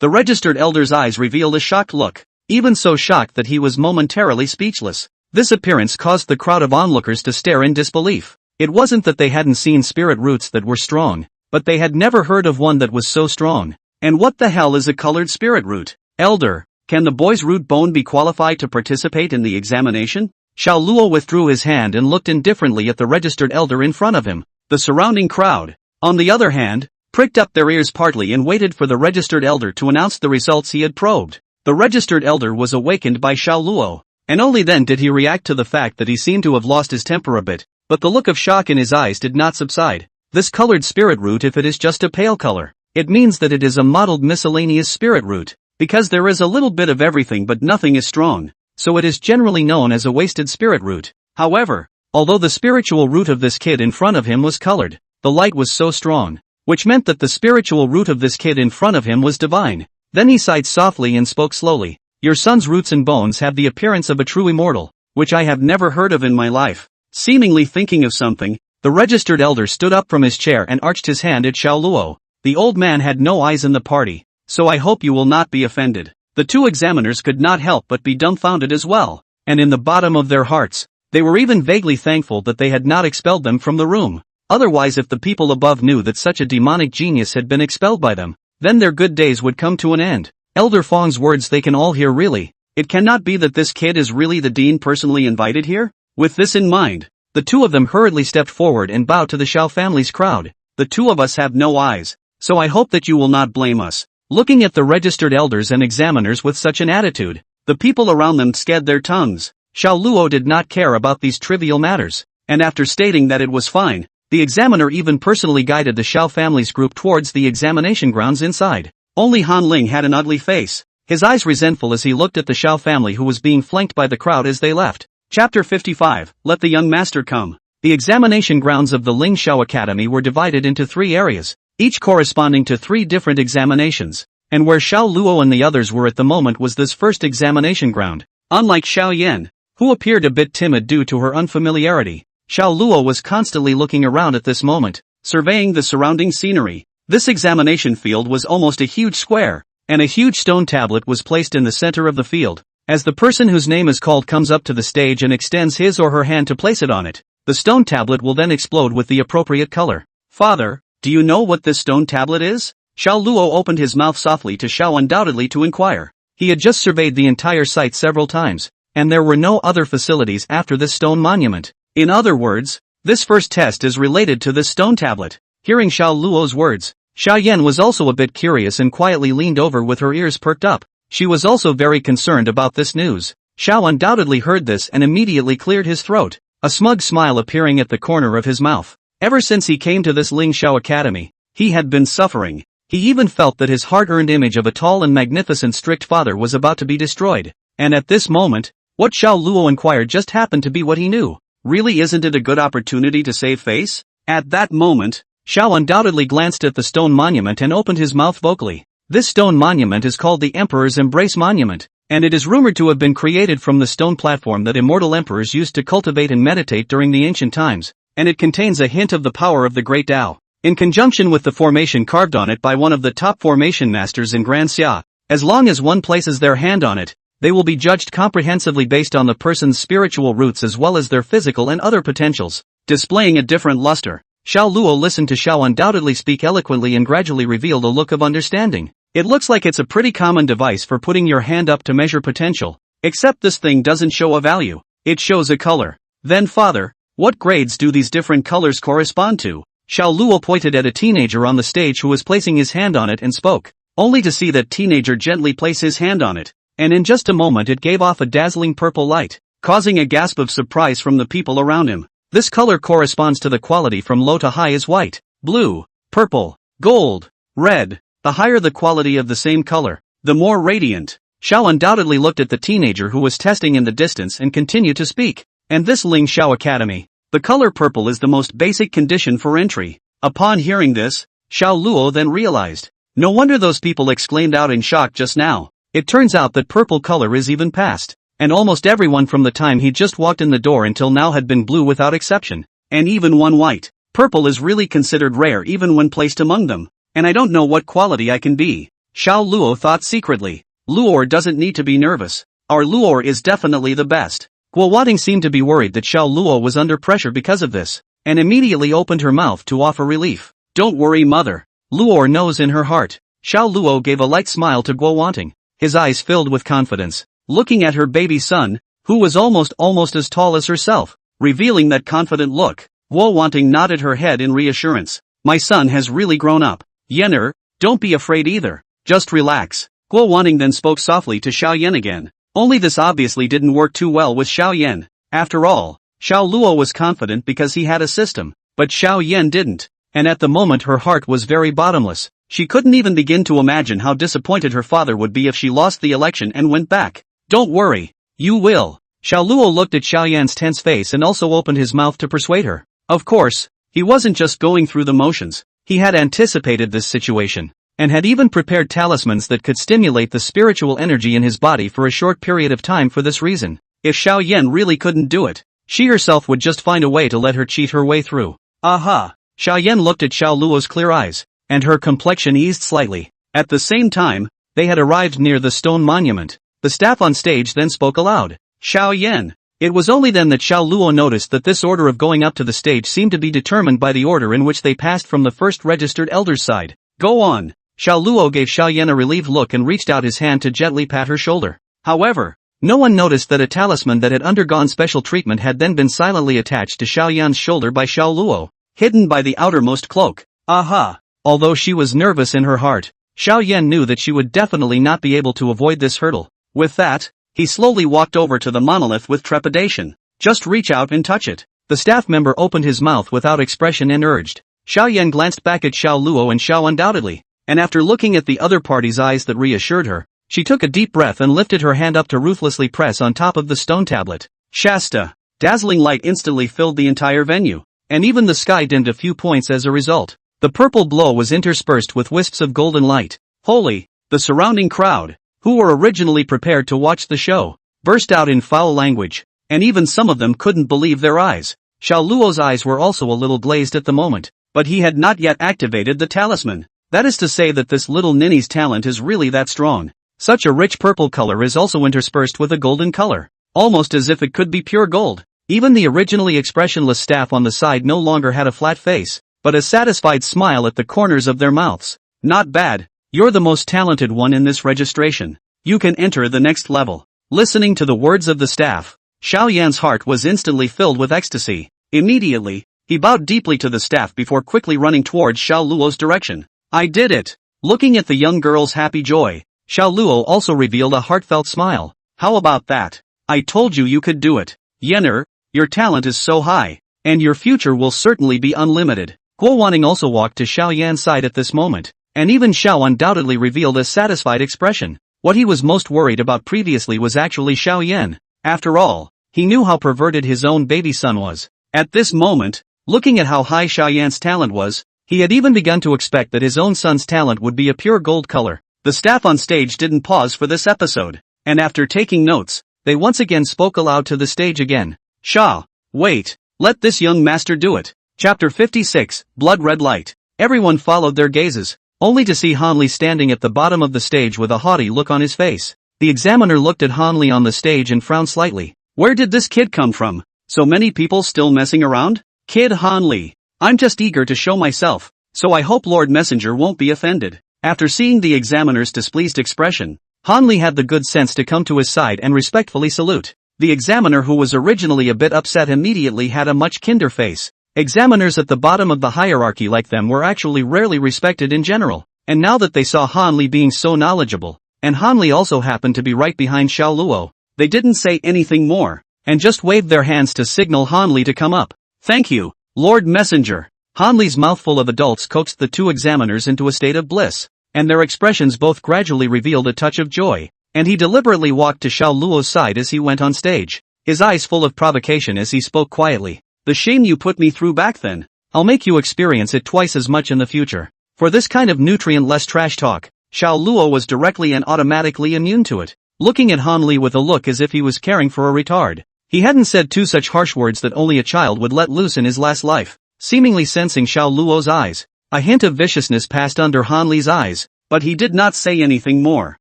the registered elder's eyes revealed a shocked look, even so shocked that he was momentarily speechless. This appearance caused the crowd of onlookers to stare in disbelief. It wasn't that they hadn't seen spirit roots that were strong, but they had never heard of one that was so strong. And what the hell is a colored spirit root? Elder, can the boy's root bone be qualified to participate in the examination? Xiao Luo withdrew his hand and looked indifferently at the registered elder in front of him. The surrounding crowd, on the other hand, pricked up their ears partly and waited for the registered elder to announce the results he had probed. The registered elder was awakened by Xiao Luo, and only then did he react to the fact that he seemed to have lost his temper a bit, but the look of shock in his eyes did not subside. This colored spirit root, if it is just a pale color, it means that it is a mottled miscellaneous spirit root, because there is a little bit of everything but nothing is strong, so it is generally known as a wasted spirit root. However, although the spiritual root of this kid in front of him was colored, the light was so strong, which meant that the spiritual root of this kid in front of him was divine. Then he sighed softly and spoke slowly. Your son's roots and bones have the appearance of a true immortal, which I have never heard of in my life. Seemingly thinking of something, the registered elder stood up from his chair and arched his hand at Xiao Luo. The old man had no eyes in the party, so I hope you will not be offended. The two examiners could not help but be dumbfounded as well, and in the bottom of their hearts, they were even vaguely thankful that they had not expelled them from the room. Otherwise, if the people above knew that such a demonic genius had been expelled by them, then their good days would come to an end. Elder Fong's words they can all hear really. It cannot be that this kid is really the dean personally invited here? With this in mind, the two of them hurriedly stepped forward and bowed to the Xiao family's crowd. The two of us have no eyes, so I hope that you will not blame us. Looking at the registered elders and examiners with such an attitude, the people around them scared their tongues. Xiao Luo did not care about these trivial matters, and after stating that it was fine, the examiner even personally guided the Xiao family's group towards the examination grounds inside. Only Han Ling had an ugly face, his eyes resentful as he looked at the Xiao family who was being flanked by the crowd as they left. Chapter 55, Let the Young Master Come. The examination grounds of the Ling Xiao Academy were divided into 3 areas, each corresponding to 3 different examinations, and where Xiao Luo and the others were at the moment was this first examination ground. Unlike Xiao Yan, who appeared a bit timid due to her unfamiliarity, Xiao Luo was constantly looking around at this moment, surveying the surrounding scenery. This examination field was almost a huge square, and a huge stone tablet was placed in the center of the field. As the person whose name is called comes up to the stage and extends his or her hand to place it on it, the stone tablet will then explode with the appropriate color. Father, do you know what this stone tablet is? Xiao Luo opened his mouth softly to Xiao undoubtedly to inquire. He had just surveyed the entire site several times, and there were no other facilities after this stone monument. In other words, this first test is related to this stone tablet. Hearing Xiao Luo's words, Xiao Yan was also a bit curious and quietly leaned over with her ears perked up. She was also very concerned about this news. Xiao undoubtedly heard this and immediately cleared his throat, a smug smile appearing at the corner of his mouth. Ever since he came to this Ling Xiao Academy, he had been suffering. He even felt that his hard-earned image of a tall and magnificent strict father was about to be destroyed. And at this moment, what Xiao Luo inquired just happened to be what he knew. Really, isn't it a good opportunity to save face? At that moment, Xiao undoubtedly glanced at the stone monument and opened his mouth vocally. This stone monument is called the Emperor's Embrace Monument, and it is rumored to have been created from the stone platform that immortal emperors used to cultivate and meditate during the ancient times, and it contains a hint of the power of the Great Tao, in conjunction with the formation carved on it by one of the top formation masters in Grand Xia. As long as one places their hand on it, they will be judged comprehensively based on the person's spiritual roots as well as their physical and other potentials, displaying a different luster. Xiao Luo listened to Xiao undoubtedly speak eloquently and gradually revealed a look of understanding. It looks like it's a pretty common device for putting your hand up to measure potential, except this thing doesn't show a value, it shows a color. Then father, what grades do these different colors correspond to? Xiao Luo pointed at a teenager on the stage who was placing his hand on it and spoke, only to see that teenager gently place his hand on it, and in just a moment it gave off a dazzling purple light, causing a gasp of surprise from the people around him. This color corresponds to the quality from low to high is white, blue, purple, gold, red. The higher the quality of the same color, the more radiant. Xiao undoubtedly looked at the teenager who was testing in the distance and continued to speak. And this Ling Xiao Academy, the color purple is the most basic condition for entry. Upon hearing this, Xiao Luo then realized. No wonder those people exclaimed out in shock just now. It turns out that purple color is even past, and almost everyone from the time he just walked in the door until now had been blue without exception, and even one white. Purple is really considered rare even when placed among them. And I don't know what quality I can be. Xiao Luo thought secretly. Luor doesn't need to be nervous. Our Luor is definitely the best. Guo Wating seemed to be worried that Xiao Luo was under pressure because of this, and immediately opened her mouth to offer relief. Don't worry mother. Luor knows in her heart. Xiao Luo gave a light smile to Guo Wating, his eyes filled with confidence, looking at her baby son, who was almost as tall as herself, revealing that confident look. Guo Wating nodded her head in reassurance. My son has really grown up. Yener, don't be afraid either, just relax. Guo Wanting then spoke softly to Xiao Yan again. Only this obviously didn't work too well with Xiao Yan. After all, Xiao Luo was confident because he had a system, but Xiao Yan didn't, and at the moment her heart was very bottomless. She couldn't even begin to imagine how disappointed her father would be if she lost the election and went back. Don't worry, you will. Xiao Luo looked at Xiao Yan's tense face and also opened his mouth to persuade her. Of course, he wasn't just going through the motions. He had anticipated this situation. and had even prepared talismans that could stimulate the spiritual energy in his body for a short period of time for this reason. If Xiao Yan really couldn't do it, she herself would just find a way to let her cheat her way through. Aha! Xiao Yan looked at Xiao Luo's clear eyes, and her complexion eased slightly. At the same time, they had arrived near the stone monument. The staff on stage then spoke aloud. Xiao Yan. It was only then that Xiao Luo noticed that this order of going up to the stage seemed to be determined by the order in which they passed from the first registered elder's side. Go on. Xiao Luo gave Xiao Yan a relieved look and reached out his hand to gently pat her shoulder. However, no one noticed that a talisman that had undergone special treatment had then been silently attached to Xiao Yan's shoulder by Xiao Luo, hidden by the outermost cloak. Aha! Although she was nervous in her heart, Xiao Yan knew that she would definitely not be able to avoid this hurdle. With that, he slowly walked over to the monolith with trepidation. Just reach out and touch it. The staff member opened his mouth without expression and urged. Xiao Yan glanced back at Xiao Luo and Xiao undoubtedly, and after looking at the other party's eyes that reassured her, she took a deep breath and lifted her hand up to ruthlessly press on top of the stone tablet. Shasta! Dazzling light instantly filled the entire venue, and even the sky dimmed a few points as a result. The purple glow was interspersed with wisps of golden light. Holy! The surrounding crowd, who were originally prepared to watch the show, burst out in foul language, and even some of them couldn't believe their eyes. Xiao Luo's eyes were also a little glazed at the moment, but he had not yet activated the talisman. That is to say that this little ninny's talent is really that strong. Such a rich purple color is also interspersed with a golden color, almost as if it could be pure gold. Even the originally expressionless staff on the side no longer had a flat face, but a satisfied smile at the corners of their mouths. Not bad. You're the most talented one in this registration. You can enter the next level. Listening to the words of the staff, Xiao Yan's heart was instantly filled with ecstasy. Immediately, he bowed deeply to the staff before quickly running towards Xiao Luo's direction. I did it! Looking at the young girl's happy joy, Xiao Luo also revealed a heartfelt smile. How about that? I told you could do it. Yener, your talent is so high, and your future will certainly be unlimited. Guo Wanning also walked to Xiao Yan's side at this moment, and even Xiao undoubtedly revealed a satisfied expression. What he was most worried about previously was actually Xiao Yan. After all, he knew how perverted his own baby son was. At this moment, looking at how high Xiao Yan's talent was, he had even begun to expect that his own son's talent would be a pure gold color. The staff on stage didn't pause for this episode, and after taking notes, they once again spoke aloud to the stage again. Xia, wait, let this young master do it. Chapter 56, Blood Red Light. Everyone followed their gazes, only to see Han Li standing at the bottom of the stage with a haughty look on his face. The examiner looked at Han Li on the stage and frowned slightly. Where did this kid come from? So many people still messing around? Kid Han Li. I'm just eager to show myself, so I hope Lord Messenger won't be offended. After seeing the examiner's displeased expression, Han Li had the good sense to come to his side and respectfully salute. The examiner, who was originally a bit upset, immediately had a much kinder face. Examiners at the bottom of the hierarchy like them were actually rarely respected in general, and now that they saw Han Li being so knowledgeable, and Han Li also happened to be right behind Xiao Luo, they didn't say anything more, and just waved their hands to signal Han Li to come up. Thank you, Lord Messenger. Han Li's mouthful of adults coaxed the two examiners into a state of bliss, and their expressions both gradually revealed a touch of joy, and he deliberately walked to Xiao Luo's side as he went on stage, his eyes full of provocation as he spoke quietly. The shame you put me through back then. I'll make you experience it twice as much in the future. For this kind of nutrient-less trash talk, Xiao Luo was directly and automatically immune to it, looking at Han Li with a look as if he was caring for a retard. He hadn't said two such harsh words that only a child would let loose in his last life. Seemingly sensing Xiao Luo's eyes, a hint of viciousness passed under Han Li's eyes, but he did not say anything more.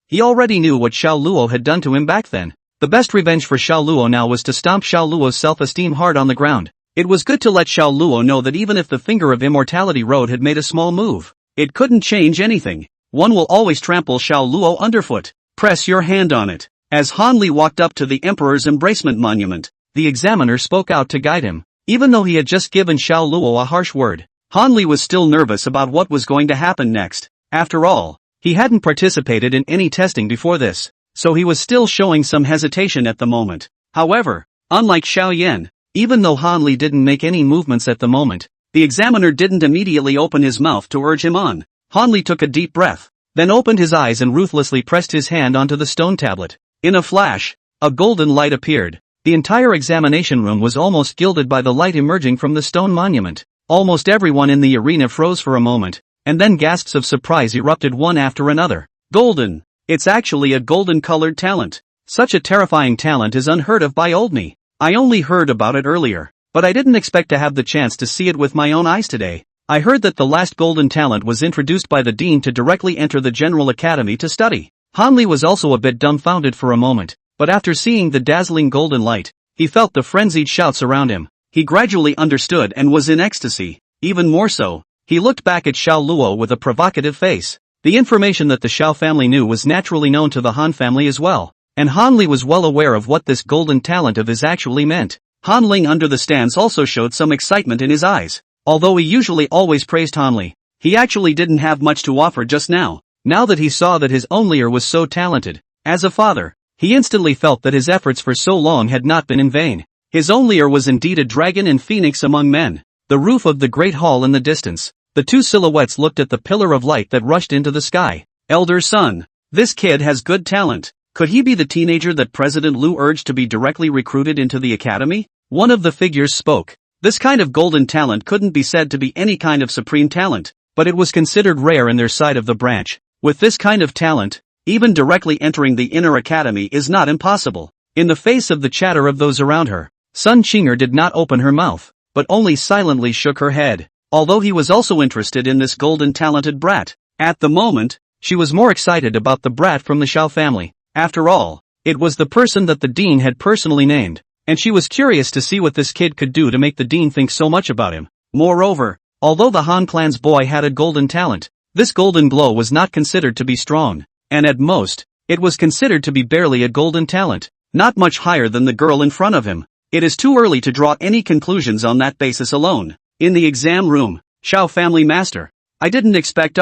He already knew what Xiao Luo had done to him back then. The best revenge for Xiao Luo now was to stomp Xiao Luo's self-esteem hard on the ground. It was good to let Xiao Luo know that even if the Finger of Immortality Road had made a small move, it couldn't change anything. One will always trample Xiao Luo underfoot. Press your hand on it. As Han Li walked up to the Emperor's Embracement Monument, the examiner spoke out to guide him. Even though he had just given Xiao Luo a harsh word, Han Li was still nervous about what was going to happen next. After all, he hadn't participated in any testing before this, so he was still showing some hesitation at the moment. However, unlike Xiao Yan, even though Han Li didn't make any movements at the moment, the examiner didn't immediately open his mouth to urge him on. Han Li took a deep breath, then opened his eyes and ruthlessly pressed his hand onto the stone tablet. In a flash, a golden light appeared. The entire examination room was almost gilded by the light emerging from the stone monument. Almost everyone in the arena froze for a moment, and then gasps of surprise erupted one after another. Golden. It's actually a golden-colored talent. Such a terrifying talent is unheard of by old me. I only heard about it earlier, but I didn't expect to have the chance to see it with my own eyes today. I heard that the last golden talent was introduced by the dean to directly enter the General Academy to study. Hanli was also a bit dumbfounded for a moment, but after seeing the dazzling golden light, he felt the frenzied shouts around him. He gradually understood and was in ecstasy. Even more so, he looked back at Xiao Luo with a provocative face. The information that the Xiao family knew was naturally known to the Han family as well, and Han Li was well aware of what this golden talent of his actually meant. Han Ling under the stands also showed some excitement in his eyes. Although he usually always praised Han Li, he actually didn't have much to offer just now. Now that he saw that his own leader was so talented, as a father, he instantly felt that his efforts for so long had not been in vain. His own leader was indeed a dragon and phoenix among men. The roof of the great hall in the distance, the two silhouettes looked at the pillar of light that rushed into the sky. Elder son, this kid has good talent. Could he be the teenager that President Liu urged to be directly recruited into the academy? One of the figures spoke. This kind of golden talent couldn't be said to be any kind of supreme talent, but it was considered rare in their side of the branch. With this kind of talent, even directly entering the inner academy is not impossible. In the face of the chatter of those around her, Sun Qinger did not open her mouth, but only silently shook her head. Although he was also interested in this golden talented brat, at the moment, she was more excited about the brat from the Xiao family. After all, it was the person that the dean had personally named, and she was curious to see what this kid could do to make the dean think so much about him. Moreover, although the Han clan's boy had a golden talent, this golden glow was not considered to be strong, and at most, it was considered to be barely a golden talent, not much higher than the girl in front of him. It is too early to draw any conclusions on that basis alone. In the exam room, Xiao family master. I didn't expect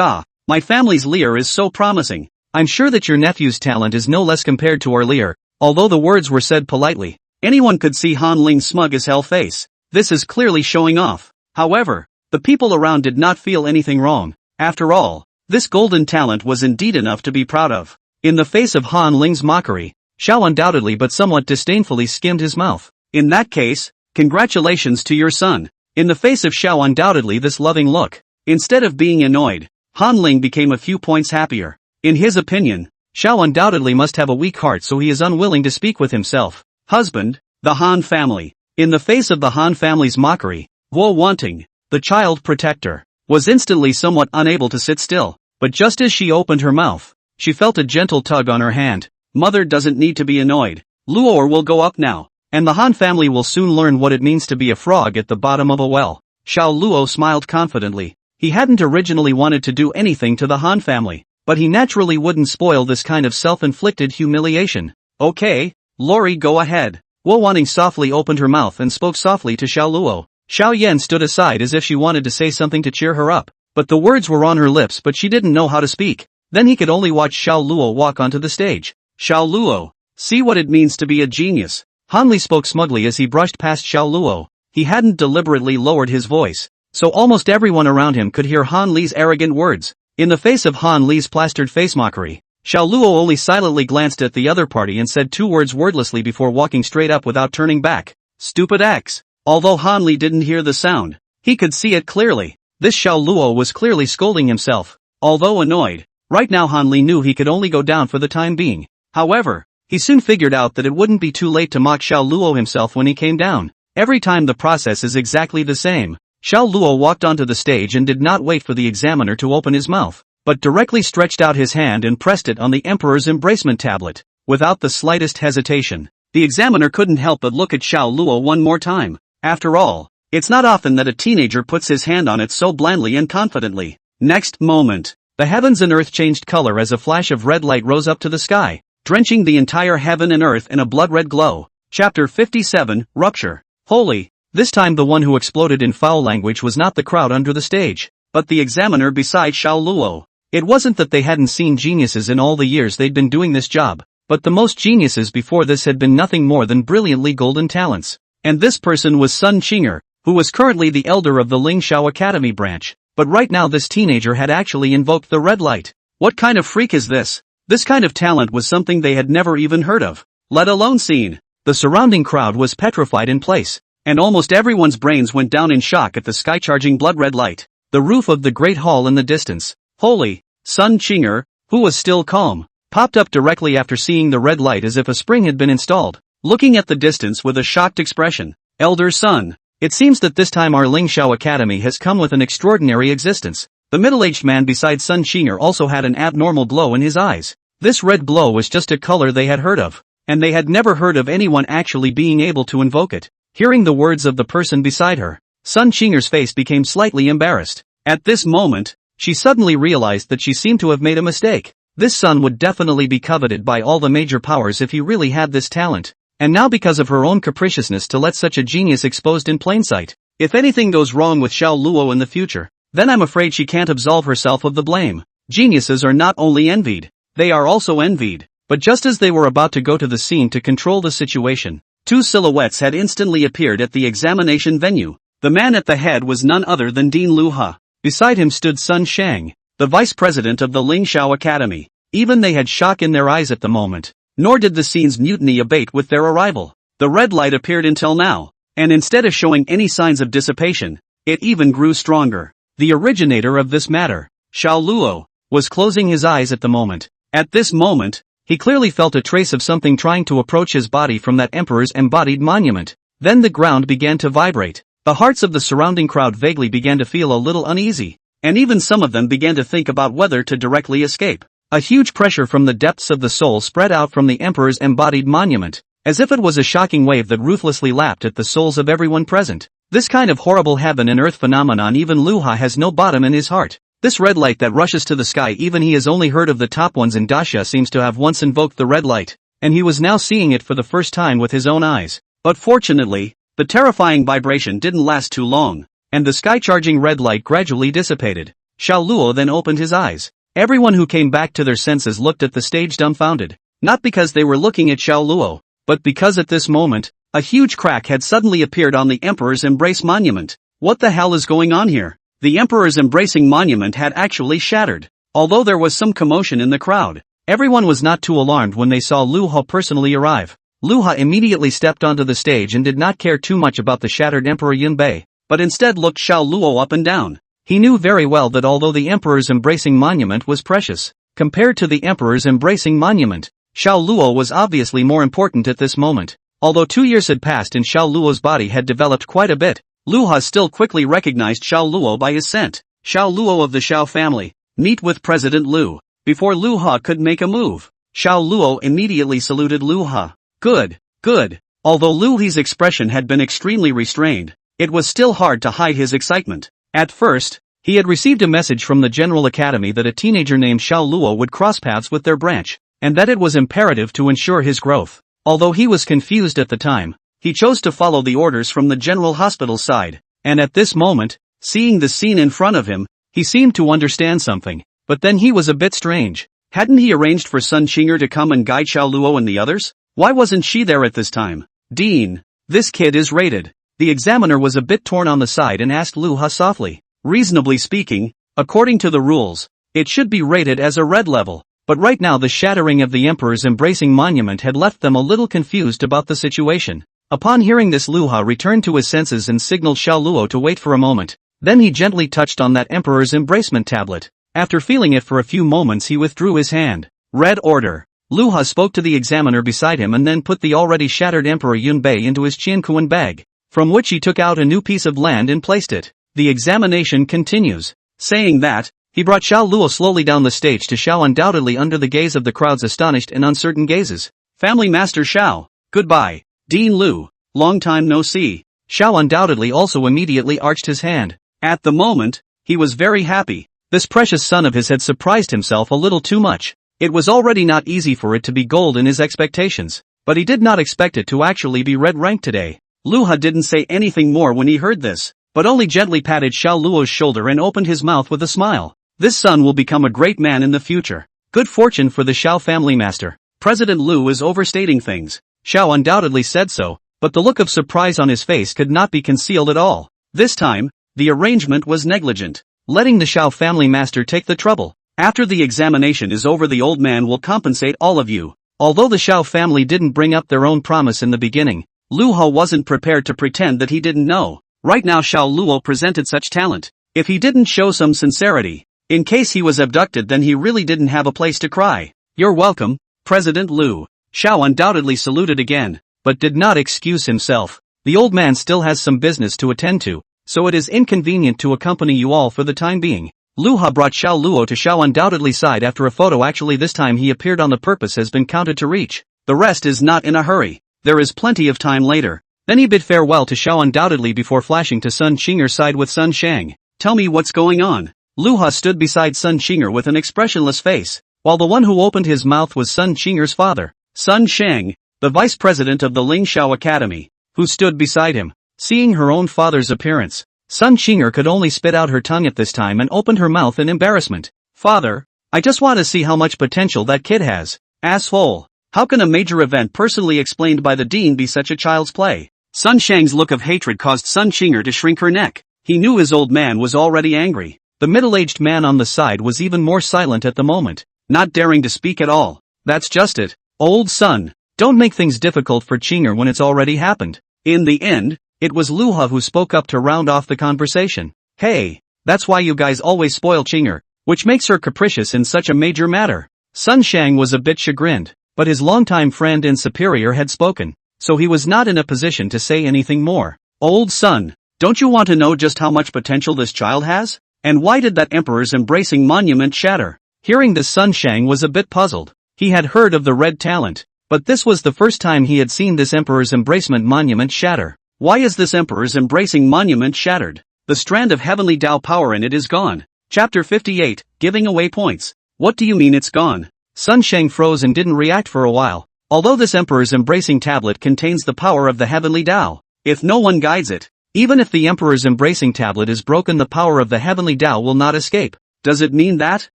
my family's leer is so promising. I'm sure that your nephew's talent is no less compared to our leer. Although the words were said politely, anyone could see Han Ling's smug as hell face. This is clearly showing off. However, the people around did not feel anything wrong. After all, this golden talent was indeed enough to be proud of. In the face of Han Ling's mockery, Xiao undoubtedly but somewhat disdainfully skimmed his mouth. In that case, congratulations to your son. In the face of Xiao undoubtedly this loving look, instead of being annoyed, Han Ling became a few points happier. In his opinion, Xiao undoubtedly must have a weak heart, so he is unwilling to speak with himself. Husband, the Han family. In the face of the Han family's mockery, Wu Wanting, the child protector, was instantly somewhat unable to sit still, but just as she opened her mouth, she felt a gentle tug on her hand. Mother doesn't need to be annoyed. Luor will go up now, and the Han family will soon learn what it means to be a frog at the bottom of a well. Xiao Luo smiled confidently. He hadn't originally wanted to do anything to the Han family, but he naturally wouldn't spoil this kind of self-inflicted humiliation. Okay, Lori, go ahead. Wu Wanting softly opened her mouth and spoke softly to Xiao Luo. Xiao Yan stood aside as if she wanted to say something to cheer her up, but the words were on her lips but she didn't know how to speak. Then he could only watch Xiao Luo walk onto the stage. Xiao Luo, see what it means to be a genius. Han Li spoke smugly as he brushed past Xiao Luo. He hadn't deliberately lowered his voice, so almost everyone around him could hear Han Li's arrogant words. In the face of Han Li's plastered face mockery, Xiao Luo only silently glanced at the other party and said two words wordlessly before walking straight up without turning back. Stupid X. Although Han Li didn't hear the sound, he could see it clearly. This Xiao Luo was clearly scolding himself. Although annoyed, right now Han Li knew he could only go down for the time being. However, he soon figured out that it wouldn't be too late to mock Xiao Luo himself when he came down. Every time the process is exactly the same. Xiao Luo walked onto the stage and did not wait for the examiner to open his mouth, but directly stretched out his hand and pressed it on the emperor's embracement tablet. Without the slightest hesitation, the examiner couldn't help but look at Xiao Luo one more time. After all, it's not often that a teenager puts his hand on it so blandly and confidently. Next moment, the heavens and earth changed color as a flash of red light rose up to the sky, drenching the entire heaven and earth in a blood-red glow. Chapter 57, Rupture. Holy! This time the one who exploded in foul language was not the crowd under the stage, but the examiner beside Xiao Luo. It wasn't that they hadn't seen geniuses in all the years they'd been doing this job, but the most geniuses before this had been nothing more than brilliantly golden talents. And this person was Sun Qinger, who was currently the elder of the Ling Xiao Academy branch, but right now this teenager had actually invoked the red light. What kind of freak is this? This kind of talent was something they had never even heard of, let alone seen. The surrounding crowd was petrified in place, and almost everyone's brains went down in shock at the sky-charging blood-red light. the roof of the great hall in the distance. Holy! Sun Chinger, who was still calm, popped up directly after seeing the red light as if a spring had been installed, looking at the distance with a shocked expression. Elder Sun, it seems that this time our Lingxiao Academy has come with an extraordinary existence. The middle-aged man beside Sun Chinger also had an abnormal glow in his eyes. This red glow was just a color they had heard of, and they had never heard of anyone actually being able to invoke it. Hearing the words of the person beside her, Sun Chinger's face became slightly embarrassed. At this moment, she suddenly realized that she seemed to have made a mistake. This son would definitely be coveted by all the major powers if he really had this talent. And now because of her own capriciousness to let such a genius exposed in plain sight. If anything goes wrong with Xiao Luo in the future, then I'm afraid she can't absolve herself of the blame. Geniuses are not only envied, they are also envied. But just as they were about to go to the scene to control the situation, two silhouettes had instantly appeared at the examination venue. The man at the head was none other than Dean Luha. Beside him stood Sun Shang, the vice president of the Lingxiao Academy. Even they had shock in their eyes at the moment. Nor did the scene's mutiny abate with their arrival. The red light appeared until now, and instead of showing any signs of dissipation, it even grew stronger. The originator of this matter, Xiao Luo, was closing his eyes at the moment. At this moment, he clearly felt a trace of something trying to approach his body from that emperor's embodied monument. Then the ground began to vibrate. The hearts of the surrounding crowd vaguely began to feel a little uneasy, and even some of them began to think about whether to directly escape. A huge pressure from the depths of the soul spread out from the emperor's embodied monument, as if it was a shocking wave that ruthlessly lapped at the souls of everyone present. This kind of horrible heaven and earth phenomenon even Luha has no bottom in his heart. This red light that rushes to the sky, even he has only heard of the top ones in Dacia, seems to have once invoked the red light, and he was now seeing it for the first time with his own eyes. But fortunately, the terrifying vibration didn't last too long, and the sky-charging red light gradually dissipated. Xiao Luo then opened his eyes. Everyone who came back to their senses looked at the stage dumbfounded, not because they were looking at Xiao Luo, but because at this moment, a huge crack had suddenly appeared on the Emperor's Embrace monument. What the hell is going on here? The Emperor's Embracing monument had actually shattered. Although there was some commotion in the crowd, everyone was not too alarmed when they saw Lu He personally arrive. Lu He immediately stepped onto the stage and did not care too much about the shattered Emperor Yunbei, but instead looked Xiao Luo up and down. He knew very well that although the Emperor's Embracing monument was precious, compared to the Emperor's Embracing monument, Xiao Luo was obviously more important at this moment. Although 2 years had passed and Xiao Luo's body had developed quite a bit, Lu He still quickly recognized Xiao Luo by his scent. Xiao Luo of the Xiao family, meet with President Lu. Before Lu He could make a move, Xiao Luo immediately saluted Lu He. Good, good. Although Lu He's expression had been extremely restrained, it was still hard to hide his excitement. At first, he had received a message from the General Academy that a teenager named Xiao Luo would cross paths with their branch, and that it was imperative to ensure his growth. Although he was confused at the time, he chose to follow the orders from the General Hospital side, and at this moment, seeing the scene in front of him, he seemed to understand something, but then he was a bit strange. Hadn't he arranged for Sun Qinger to come and guide Xiao Luo and the others? Why wasn't she there at this time? Dean, this kid is rated. The examiner was a bit torn on the side and asked Lu He softly. Reasonably speaking, according to the rules, it should be rated as a red level, but right now the shattering of the Emperor's Embracing monument had left them a little confused about the situation. Upon hearing this, Lu He returned to his senses and signaled Xiao Luo to wait for a moment. Then he gently touched on that Emperor's Embracement tablet. After feeling it for a few moments, he withdrew his hand. Red order. Lu He spoke to the examiner beside him and then put the already shattered Emperor Yunbei into his Qiankuan bag, from which he took out a new piece of land and placed it. The examination continues. Saying that, he brought Xiao Luo slowly down the stage to Xiao, undoubtedly under the gaze of the crowd's astonished and uncertain gazes. Family Master Xiao, goodbye. Dean Lu, long time no see. Xiao undoubtedly also immediately arched his hand. At the moment, he was very happy. This precious son of his had surprised himself a little too much. It was already not easy for it to be gold in his expectations, but he did not expect it to actually be red rank today. Lu He didn't say anything more when he heard this, but only gently patted Xiao Luo's shoulder and opened his mouth with a smile. This son will become a great man in the future. Good fortune for the Xiao family master. President Lu is overstating things. Xiao undoubtedly said so, but the look of surprise on his face could not be concealed at all. This time, the arrangement was negligent, letting the Xiao family master take the trouble. After the examination is over, the old man will compensate all of you. Although the Xiao family didn't bring up their own promise in the beginning, Lu He wasn't prepared to pretend that he didn't know. Right now Xiao Luo presented such talent. If he didn't show some sincerity, in case he was abducted, then he really didn't have a place to cry. You're welcome, President Liu. Xiao undoubtedly saluted again, but did not excuse himself. The old man still has some business to attend to, so it is inconvenient to accompany you all for the time being. Lu Ha brought Xiao Luo to Xiao undoubtedly side after a photo. Actually this time he appeared on the purpose has been counted to reach. The rest is not in a hurry. There is plenty of time later. Then he bid farewell to Xiao undoubtedly before flashing to Sun Xing'er side with Sun Shang. Tell me what's going on. Lu Ha stood beside Sun Xing'er with an expressionless face, while the one who opened his mouth was Sun Xing'er's father, Sun Shang, the vice president of the Ling Xiao Academy, who stood beside him. Seeing her own father's appearance, Sun Xing'er could only spit out her tongue at this time and opened her mouth in embarrassment. Father, I just want to see how much potential that kid has. Asshole. How can a major event personally explained by the dean be such a child's play? Sun Shang's look of hatred caused Sun Xing'er to shrink her neck. He knew his old man was already angry. The middle-aged man on the side was even more silent at the moment, not daring to speak at all. That's just it. Old son, don't make things difficult for Xing'er when it's already happened. In the end, it was Lu Ha who spoke up to round off the conversation. Hey, that's why you guys always spoil Xing'er, which makes her capricious in such a major matter. Sun Shang was a bit chagrined, but his longtime friend and superior had spoken, so he was not in a position to say anything more. Old son, don't you want to know just how much potential this child has? And why did that emperor's embracing monument shatter? Hearing this, Sun Shang was a bit puzzled. He had heard of the red talent, but this was the first time he had seen this emperor's embracement monument shatter. Why is this emperor's embracing monument shattered? The strand of heavenly Tao power in it is gone. Chapter 58, Giving Away Points. What do you mean it's gone? Sun Shang froze and didn't react for a while. Although this emperor's embracing tablet contains the power of the heavenly Tao, if no one guides it, even if the emperor's embracing tablet is broken, the power of the heavenly Tao will not escape. Does it mean that?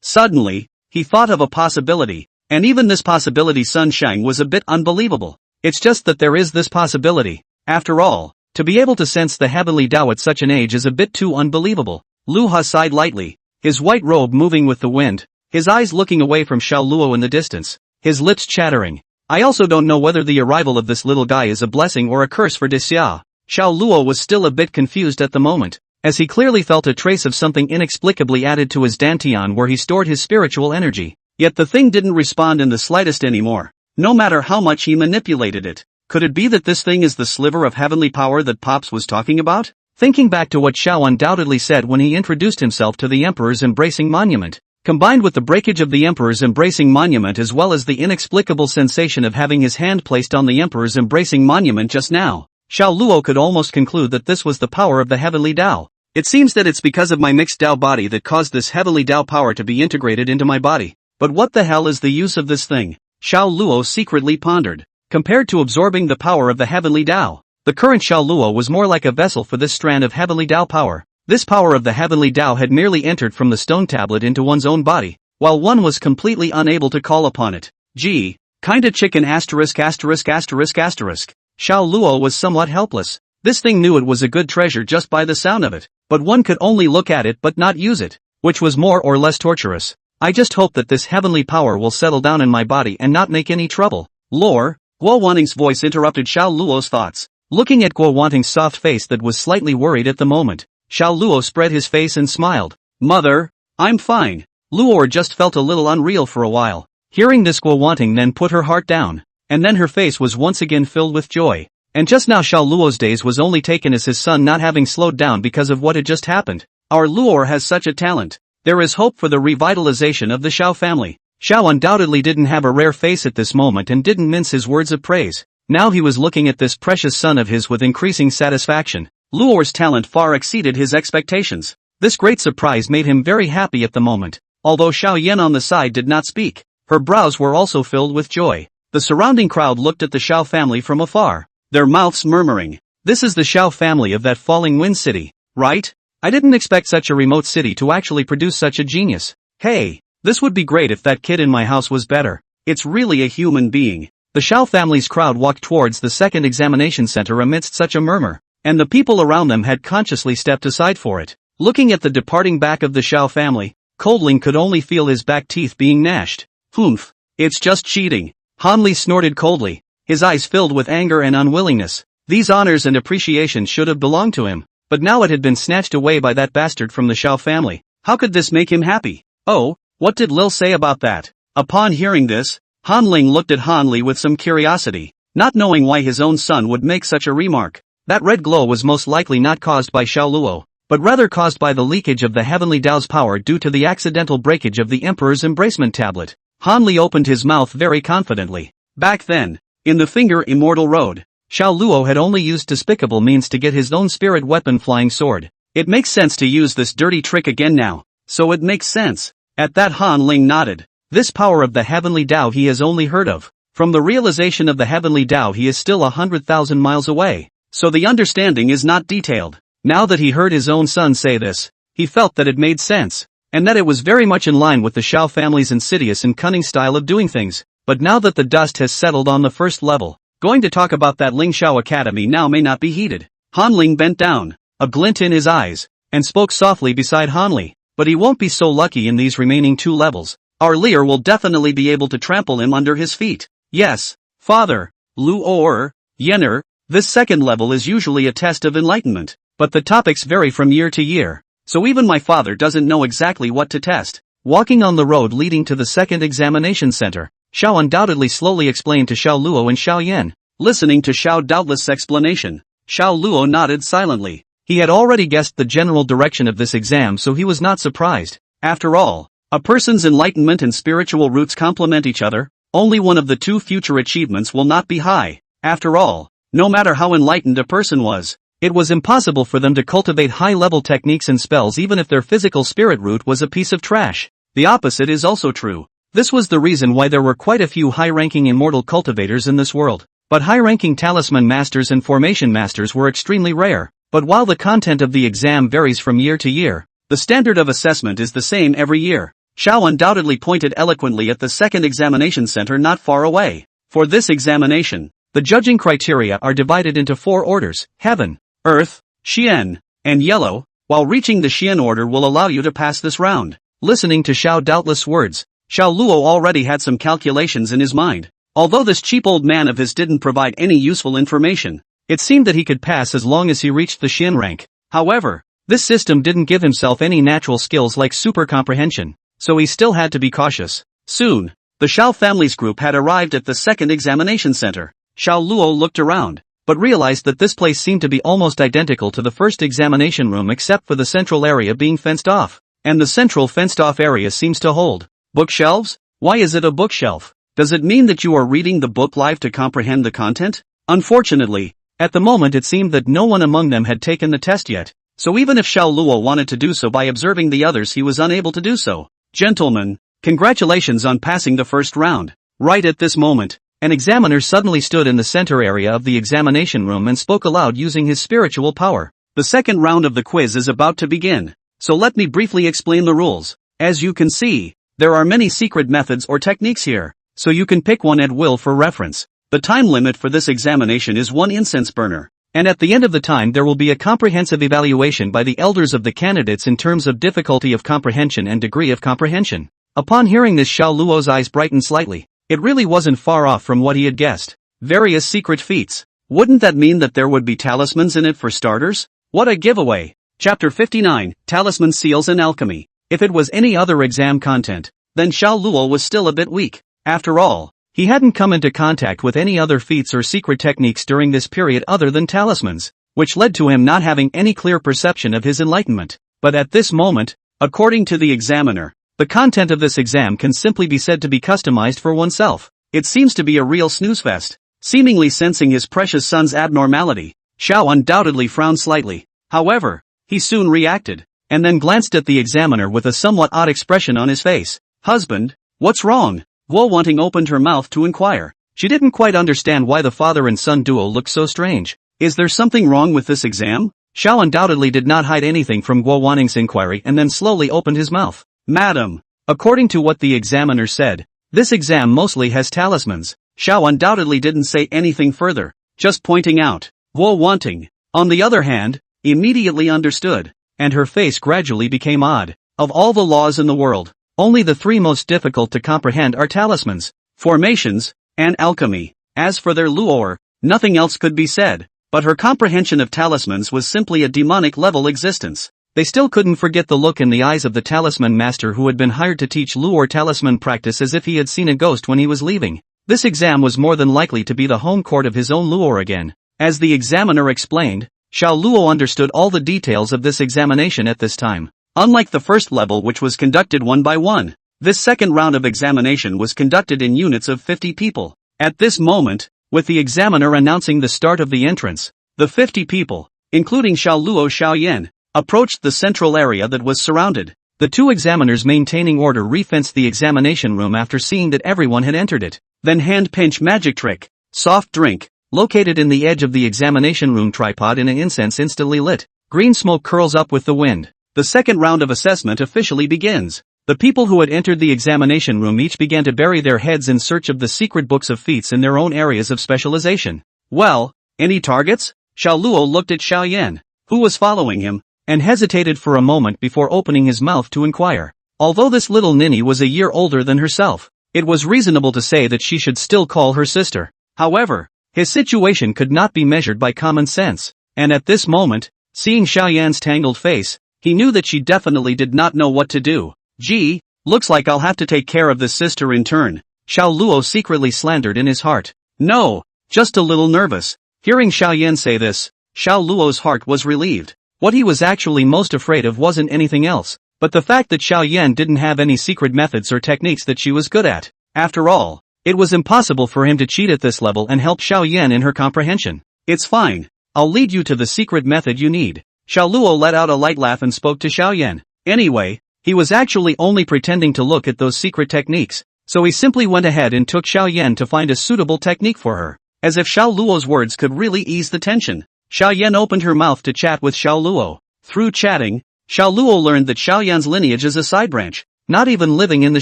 Suddenly, he thought of a possibility, and even this possibility Sun Shang was a bit unbelievable. It's just that there is this possibility. After all, to be able to sense the heavenly Tao at such an age is a bit too unbelievable. Lu Ha sighed lightly, his white robe moving with the wind, his eyes looking away from Xiao Luo in the distance, his lips chattering. I also don't know whether the arrival of this little guy is a blessing or a curse for Xia. Xiao Luo was still a bit confused at the moment, as he clearly felt a trace of something inexplicably added to his dantian where he stored his spiritual energy. Yet the thing didn't respond in the slightest anymore, no matter how much he manipulated it. Could it be that this thing is the sliver of heavenly power that Pops was talking about? Thinking back to what Xiao undoubtedly said when he introduced himself to the Emperor's embracing monument, combined with the breakage of the Emperor's embracing monument as well as the inexplicable sensation of having his hand placed on the Emperor's embracing monument just now, Xiao Luo could almost conclude that this was the power of the heavenly Tao. It seems that it's because of my mixed Tao body that caused this heavenly Tao power to be integrated into my body. But what the hell is the use of this thing? Xiao Luo secretly pondered. Compared to absorbing the power of the heavenly Tao, the current Xiao Luo was more like a vessel for this strand of heavenly Tao power. This power of the heavenly Tao had merely entered from the stone tablet into one's own body, while one was completely unable to call upon it. Gee, kinda chicken asterisk asterisk asterisk asterisk. Xiao Luo was somewhat helpless. This thing knew it was a good treasure just by the sound of it, but one could only look at it but not use it, which was more or less torturous. I just hope that this heavenly power will settle down in my body and not make any trouble. Lore, Guo Wanting's voice interrupted Xiao Luo's thoughts. Looking at Guo Wanting's soft face that was slightly worried at the moment, Xiao Luo spread his face and smiled. Mother, I'm fine. Luo just felt a little unreal for a while. Hearing this, Guo Wanting then put her heart down, and then her face was once again filled with joy. And just now Xiao Luo's days was only taken as his son not having slowed down because of what had just happened. Our Luo has such a talent. There is hope for the revitalization of the Xiao family. Xiao undoubtedly didn't have a rare face at this moment and didn't mince his words of praise. Now he was looking at this precious son of his with increasing satisfaction. Luo's talent far exceeded his expectations. This great surprise made him very happy at the moment. Although Xiao Yan on the side did not speak, her brows were also filled with joy. The surrounding crowd looked at the Xiao family from afar, their mouths murmuring, "This is the Xiao family of that falling wind city, right? I didn't expect such a remote city to actually produce such a genius. Hey, this would be great if that kid in my house was better. It's really a human being." The Xiao family's crowd walked towards the second examination center amidst such a murmur, and the people around them had consciously stepped aside for it. Looking at the departing back of the Xiao family, Coldling could only feel his back teeth being gnashed. Humph, it's just cheating. Hanli snorted coldly, his eyes filled with anger and unwillingness. These honors and appreciation should have belonged to him. but now it had been snatched away by that bastard from the Shao family. How could this make him happy? Oh, what did Lil say about that? Upon hearing this, Han Ling looked at Han Li with some curiosity, not knowing why his own son would make such a remark. That red glow was most likely not caused by Xiao Luo, but rather caused by the leakage of the heavenly Dao's power due to the accidental breakage of the Emperor's embracement tablet. Han Li opened his mouth very confidently. Back then, in the Finger Immortal Road, Xiao Luo had only used despicable means to get his own spirit weapon flying sword. It makes sense to use this dirty trick again now, so it makes sense. At that Han Ling nodded. This power of the heavenly Dao he has only heard of. From the realization of the heavenly Dao he is still 100,000 miles away, so the understanding is not detailed. Now that he heard his own son say this, he felt that it made sense, and that it was very much in line with the Shao family's insidious and cunning style of doing things. But now that the dust has settled on the first level, going to talk about that Ling Shao Academy now may not be heeded. Han Ling bent down, a glint in his eyes, and spoke softly beside Han Li. But he won't be so lucky in these remaining 2 levels. Our leader will definitely be able to trample him under his feet. Yes, father, Lu or Yenner, this second level is usually a test of enlightenment, but the topics vary from year to year, so even my father doesn't know exactly what to test. Walking on the road leading to the second examination center, Xiao undoubtedly slowly explained to Xiao Luo and Xiao Yan. Listening to Xiao doubtless explanation, Xiao Luo nodded silently. He had already guessed the general direction of this exam, so he was not surprised. After all, a person's enlightenment and spiritual roots complement each other. Only one of the 2 future achievements will not be high. After all, no matter how enlightened a person was, it was impossible for them to cultivate high-level techniques and spells even if their physical spirit root was a piece of trash. The opposite is also true. This was the reason why there were quite a few high-ranking immortal cultivators in this world. But high-ranking talisman masters and formation masters were extremely rare. But while the content of the exam varies from year to year, the standard of assessment is the same every year. Xiao undoubtedly pointed eloquently at the second examination center not far away. For this examination, the judging criteria are divided into 4 orders: Heaven, Earth, Xian, and Yellow. While reaching the Xian order will allow you to pass this round. Listening to Xiao doubtless words, Xiao Luo already had some calculations in his mind. Although this cheap old man of his didn't provide any useful information, it seemed that he could pass as long as he reached the Xian rank. However, this system didn't give himself any natural skills like super comprehension, so he still had to be cautious. Soon, the Shao family's group had arrived at the second examination center. Xiao Luo looked around, but realized that this place seemed to be almost identical to the first examination room except for the central area being fenced off. And the central fenced-off area seems to hold bookshelves? Why is it a bookshelf? Does it mean that you are reading the book live to comprehend the content? Unfortunately, at the moment it seemed that no one among them had taken the test yet, so even if Xiao Luo wanted to do so by observing the others he was unable to do so. Gentlemen, congratulations on passing the first round. Right at this moment, an examiner suddenly stood in the center area of the examination room and spoke aloud using his spiritual power. The second round of the quiz is about to begin, so let me briefly explain the rules. As you can see, there are many secret methods or techniques here, so you can pick one at will for reference. The time limit for this examination is 1 incense burner, and at the end of the time there will be a comprehensive evaluation by the elders of the candidates in terms of difficulty of comprehension and degree of comprehension. Upon hearing this, Xiao Luo's eyes brightened slightly. It really wasn't far off from what he had guessed. Various secret feats. Wouldn't that mean that there would be talismans in it for starters? What a giveaway! Chapter 59, Talisman Seals and Alchemy. If it was any other exam content, then Xiao Luo was still a bit weak. After all, he hadn't come into contact with any other feats or secret techniques during this period other than talismans, which led to him not having any clear perception of his enlightenment. But at this moment, according to the examiner, the content of this exam can simply be said to be customized for oneself. It seems to be a real snoozefest. Seemingly sensing his precious son's abnormality, Xiao undoubtedly frowned slightly. However, he soon reacted, and then glanced at the examiner with a somewhat odd expression on his face. Husband, what's wrong? Guo Wanting opened her mouth to inquire. She didn't quite understand why the father and son duo looked so strange. Is there something wrong with this exam? Xiao undoubtedly did not hide anything from Guo Wanting's inquiry and then slowly opened his mouth. Madam, according to what the examiner said, this exam mostly has talismans. Xiao undoubtedly didn't say anything further, just pointing out. Guo Wanting, on the other hand, immediately understood, and her face gradually became odd. Of all the laws in the world, only the 3 most difficult to comprehend are talismans, formations, and alchemy. As for their lore, nothing else could be said. but her comprehension of talismans was simply a demonic-level existence. They still couldn't forget the look in the eyes of the talisman master who had been hired to teach Luo talisman practice as if he had seen a ghost when he was leaving. This exam was more than likely to be the home court of his own Luo again. As the examiner explained, Xiao Luo understood all the details of this examination at this time. Unlike the first level which was conducted one by one, this second round of examination was conducted in units of 50 people. At this moment, with the examiner announcing the start of the entrance, the 50 people, including Xiao Luo Xiaoyan, approached the central area that was surrounded. The two examiners maintaining order refenced the examination room after seeing that everyone had entered it. Then hand pinch magic trick, soft drink, located in the edge of the examination room tripod in an incense instantly lit. Green smoke curls up with the wind. The second round of assessment officially begins. The people who had entered the examination room each began to bury their heads in search of the secret books of feats in their own areas of specialization. Well, any targets? Xiao Luo looked at Xiaoyan, who was following him, and hesitated for a moment before opening his mouth to inquire. Although this little ninny was a year older than herself, it was reasonable to say that she should still call her sister. However, his situation could not be measured by common sense, and at this moment, seeing Xiaoyan's tangled face, he knew that she definitely did not know what to do. Gee, looks like I'll have to take care of this sister in turn, Xiao Luo secretly slandered in his heart. No, just a little nervous. Hearing Xiaoyan say this, Xiao Luo's heart was relieved. What he was actually most afraid of wasn't anything else, but the fact that Xiaoyan didn't have any secret methods or techniques that she was good at. After all, it was impossible for him to cheat at this level and help Xiaoyan in her comprehension. It's fine, I'll lead you to the secret method you need. Xiao Luo let out a light laugh and spoke to Xiaoyan. Anyway, he was actually only pretending to look at those secret techniques, so he simply went ahead and took Xiaoyan to find a suitable technique for her. As if Xiao Luo's words could really ease the tension, Xiaoyan opened her mouth to chat with Xiao Luo. Through chatting, Xiao Luo learned that Xiaoyan's lineage is a side branch, not even living in the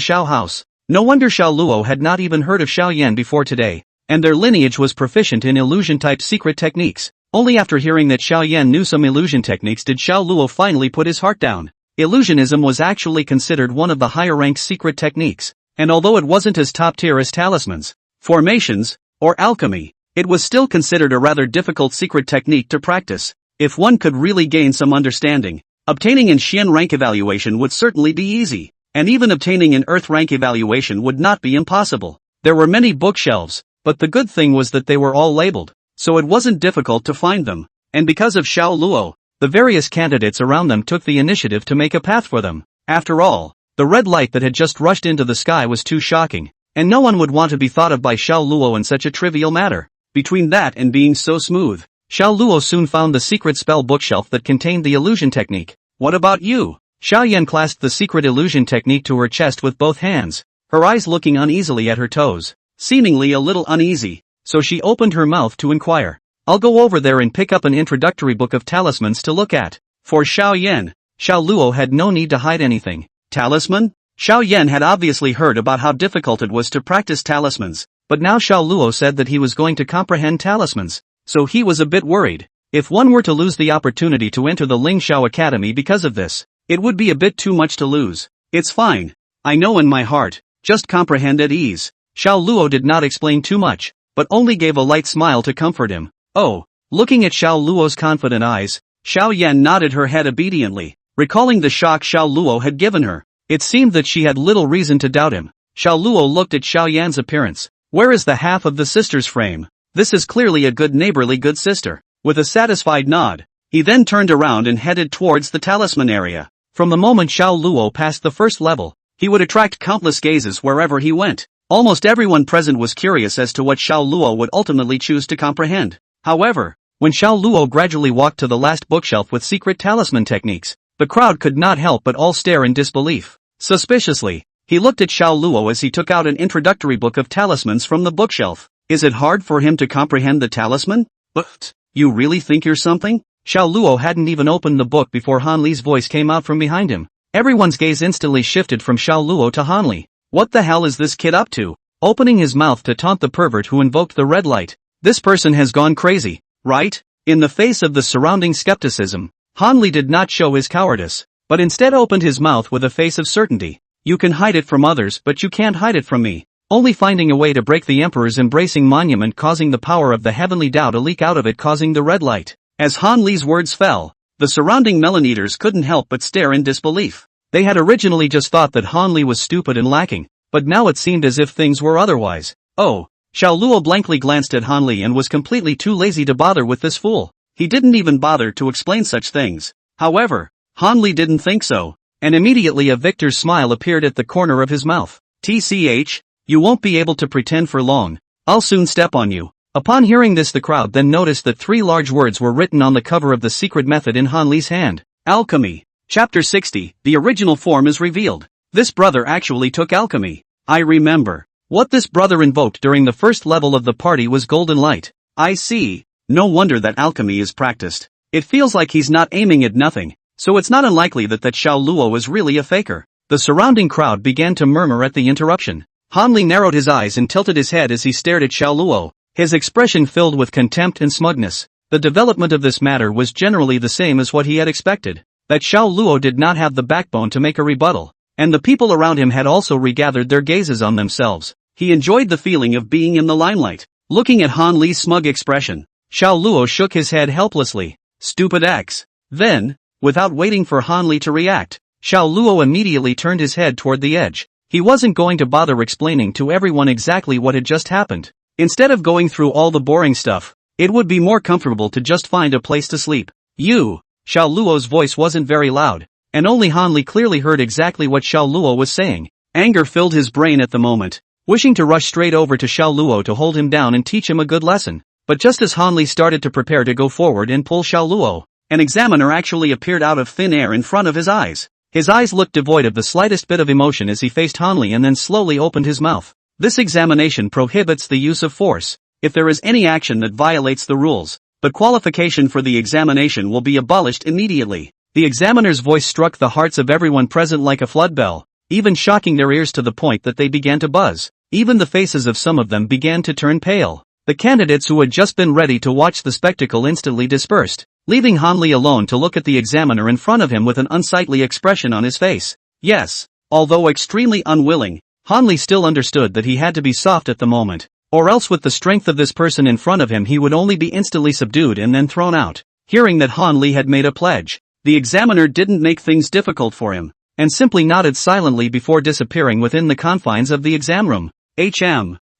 Xiao house. No wonder Xiao Luo had not even heard of Xiaoyan before today, and their lineage was proficient in illusion-type secret techniques. Only after hearing that Xiaoyan knew some illusion techniques did Xiao Luo finally put his heart down. Illusionism was actually considered one of the higher-ranked secret techniques, and although it wasn't as top-tier as talismans, formations, or alchemy, it was still considered a rather difficult secret technique to practice. If one could really gain some understanding, obtaining an Xian rank evaluation would certainly be easy, and even obtaining an Earth rank evaluation would not be impossible. There were many bookshelves, but the good thing was that they were all labeled, so it wasn't difficult to find them, and because of Xiao Luo, the various candidates around them took the initiative to make a path for them. After all, the red light that had just rushed into the sky was too shocking, and no one would want to be thought of by Xiao Luo in such a trivial matter. Between that and being so smooth, Xiao Luo soon found the secret spell bookshelf that contained the illusion technique. What about you? Xiaoyan clasped the secret illusion technique to her chest with both hands, her eyes looking uneasily at her toes, seemingly a little uneasy, so she opened her mouth to inquire. I'll go over there and pick up an introductory book of talismans to look at. For Xiaoyan, Xiao Luo had no need to hide anything. Talisman? Xiaoyan had obviously heard about how difficult it was to practice talismans, but now Xiao Luo said that he was going to comprehend talismans, so he was a bit worried. If one were to lose the opportunity to enter the Ling Xiao Academy because of this, it would be a bit too much to lose. It's fine. I know in my heart, just comprehend at ease. Xiao Luo did not explain too much, but only gave a light smile to comfort him. Oh, looking at Xiao Luo's confident eyes, Xiaoyan nodded her head obediently, recalling the shock Xiao Luo had given her. It seemed that she had little reason to doubt him. Xiao Luo looked at Xiaoyan's appearance. Where is the half of the sister's frame? This is clearly a good neighborly good sister. With a satisfied nod, he then turned around and headed towards the talisman area. From the moment Xiao Luo passed the first level, he would attract countless gazes wherever he went. Almost everyone present was curious as to what Xiao Luo would ultimately choose to comprehend. However, when Xiao Luo gradually walked to the last bookshelf with secret talisman techniques, the crowd could not help but all stare in disbelief. Suspiciously, he looked at Xiao Luo as he took out an introductory book of talismans from the bookshelf. Is it hard for him to comprehend the talisman? But, you really think you're something? Xiao Luo hadn't even opened the book before Han Li's voice came out from behind him. Everyone's gaze instantly shifted from Xiao Luo to Han Li. What the hell is this kid up to? Opening his mouth to taunt the pervert who invoked the red light. This person has gone crazy, right? In the face of the surrounding skepticism, Han Li did not show his cowardice, but instead opened his mouth with a face of certainty. You can hide it from others but you can't hide it from me. only finding a way to break the Emperor's embracing monument, causing the power of the heavenly Tao to leak out of it, causing the red light. As Han Li's words fell, the surrounding melon eaters couldn't help but stare in disbelief. They had originally just thought that Han Li was stupid and lacking, but now it seemed as if things were otherwise. Oh, Xiao Luo blankly glanced at Han Li and was completely too lazy to bother with this fool. He didn't even bother to explain such things. However, Han Li didn't think so, and immediately a victor's smile appeared at the corner of his mouth. TCH, you won't be able to pretend for long. I'll soon step on you. Upon hearing this, the crowd then noticed that 3 large words were written on the cover of the secret method in Han Li's hand. Alchemy. Chapter 60, the original form is revealed. This brother actually took alchemy. I remember. What this brother invoked during the first level of the party was golden light. I see. No wonder that alchemy is practiced. It feels like he's not aiming at nothing, so it's not unlikely that Xiao Luo is really a faker. The surrounding crowd began to murmur at the interruption. Han Li narrowed his eyes and tilted his head as he stared at Xiao Luo, his expression filled with contempt and smugness. The development of this matter was generally the same as what he had expected. That Xiao Luo did not have the backbone to make a rebuttal, and the people around him had also regathered their gazes on themselves. He enjoyed the feeling of being in the limelight. Looking at Han Li's smug expression, Xiao Luo shook his head helplessly. Stupid X. Then, without waiting for Han Li to react, Xiao Luo immediately turned his head toward the edge. He wasn't going to bother explaining to everyone exactly what had just happened. Instead of going through all the boring stuff, it would be more comfortable to just find a place to sleep. You. Xiao Luo's voice wasn't very loud, and only Han Li clearly heard exactly what Xiao Luo was saying. Anger filled his brain at the moment, wishing to rush straight over to Xiao Luo to hold him down and teach him a good lesson. But just as Han Li started to prepare to go forward and pull Xiao Luo, an examiner actually appeared out of thin air in front of his eyes. His eyes looked devoid of the slightest bit of emotion as he faced Han Li and then slowly opened his mouth. This examination prohibits the use of force. If there is any action that violates the rules, the qualification for the examination will be abolished immediately. The examiner's voice struck the hearts of everyone present like a flood bell, even shocking their ears to the point that they began to buzz. Even the faces of some of them began to turn pale. The candidates who had just been ready to watch the spectacle instantly dispersed, leaving Han Li alone to look at the examiner in front of him with an unsightly expression on his face. Yes, although extremely unwilling, Han Li still understood that he had to be soft at the moment, or else with the strength of this person in front of him he would only be instantly subdued and then thrown out. Hearing that Han Li had made a pledge, the examiner didn't make things difficult for him, and simply nodded silently before disappearing within the confines of the exam room.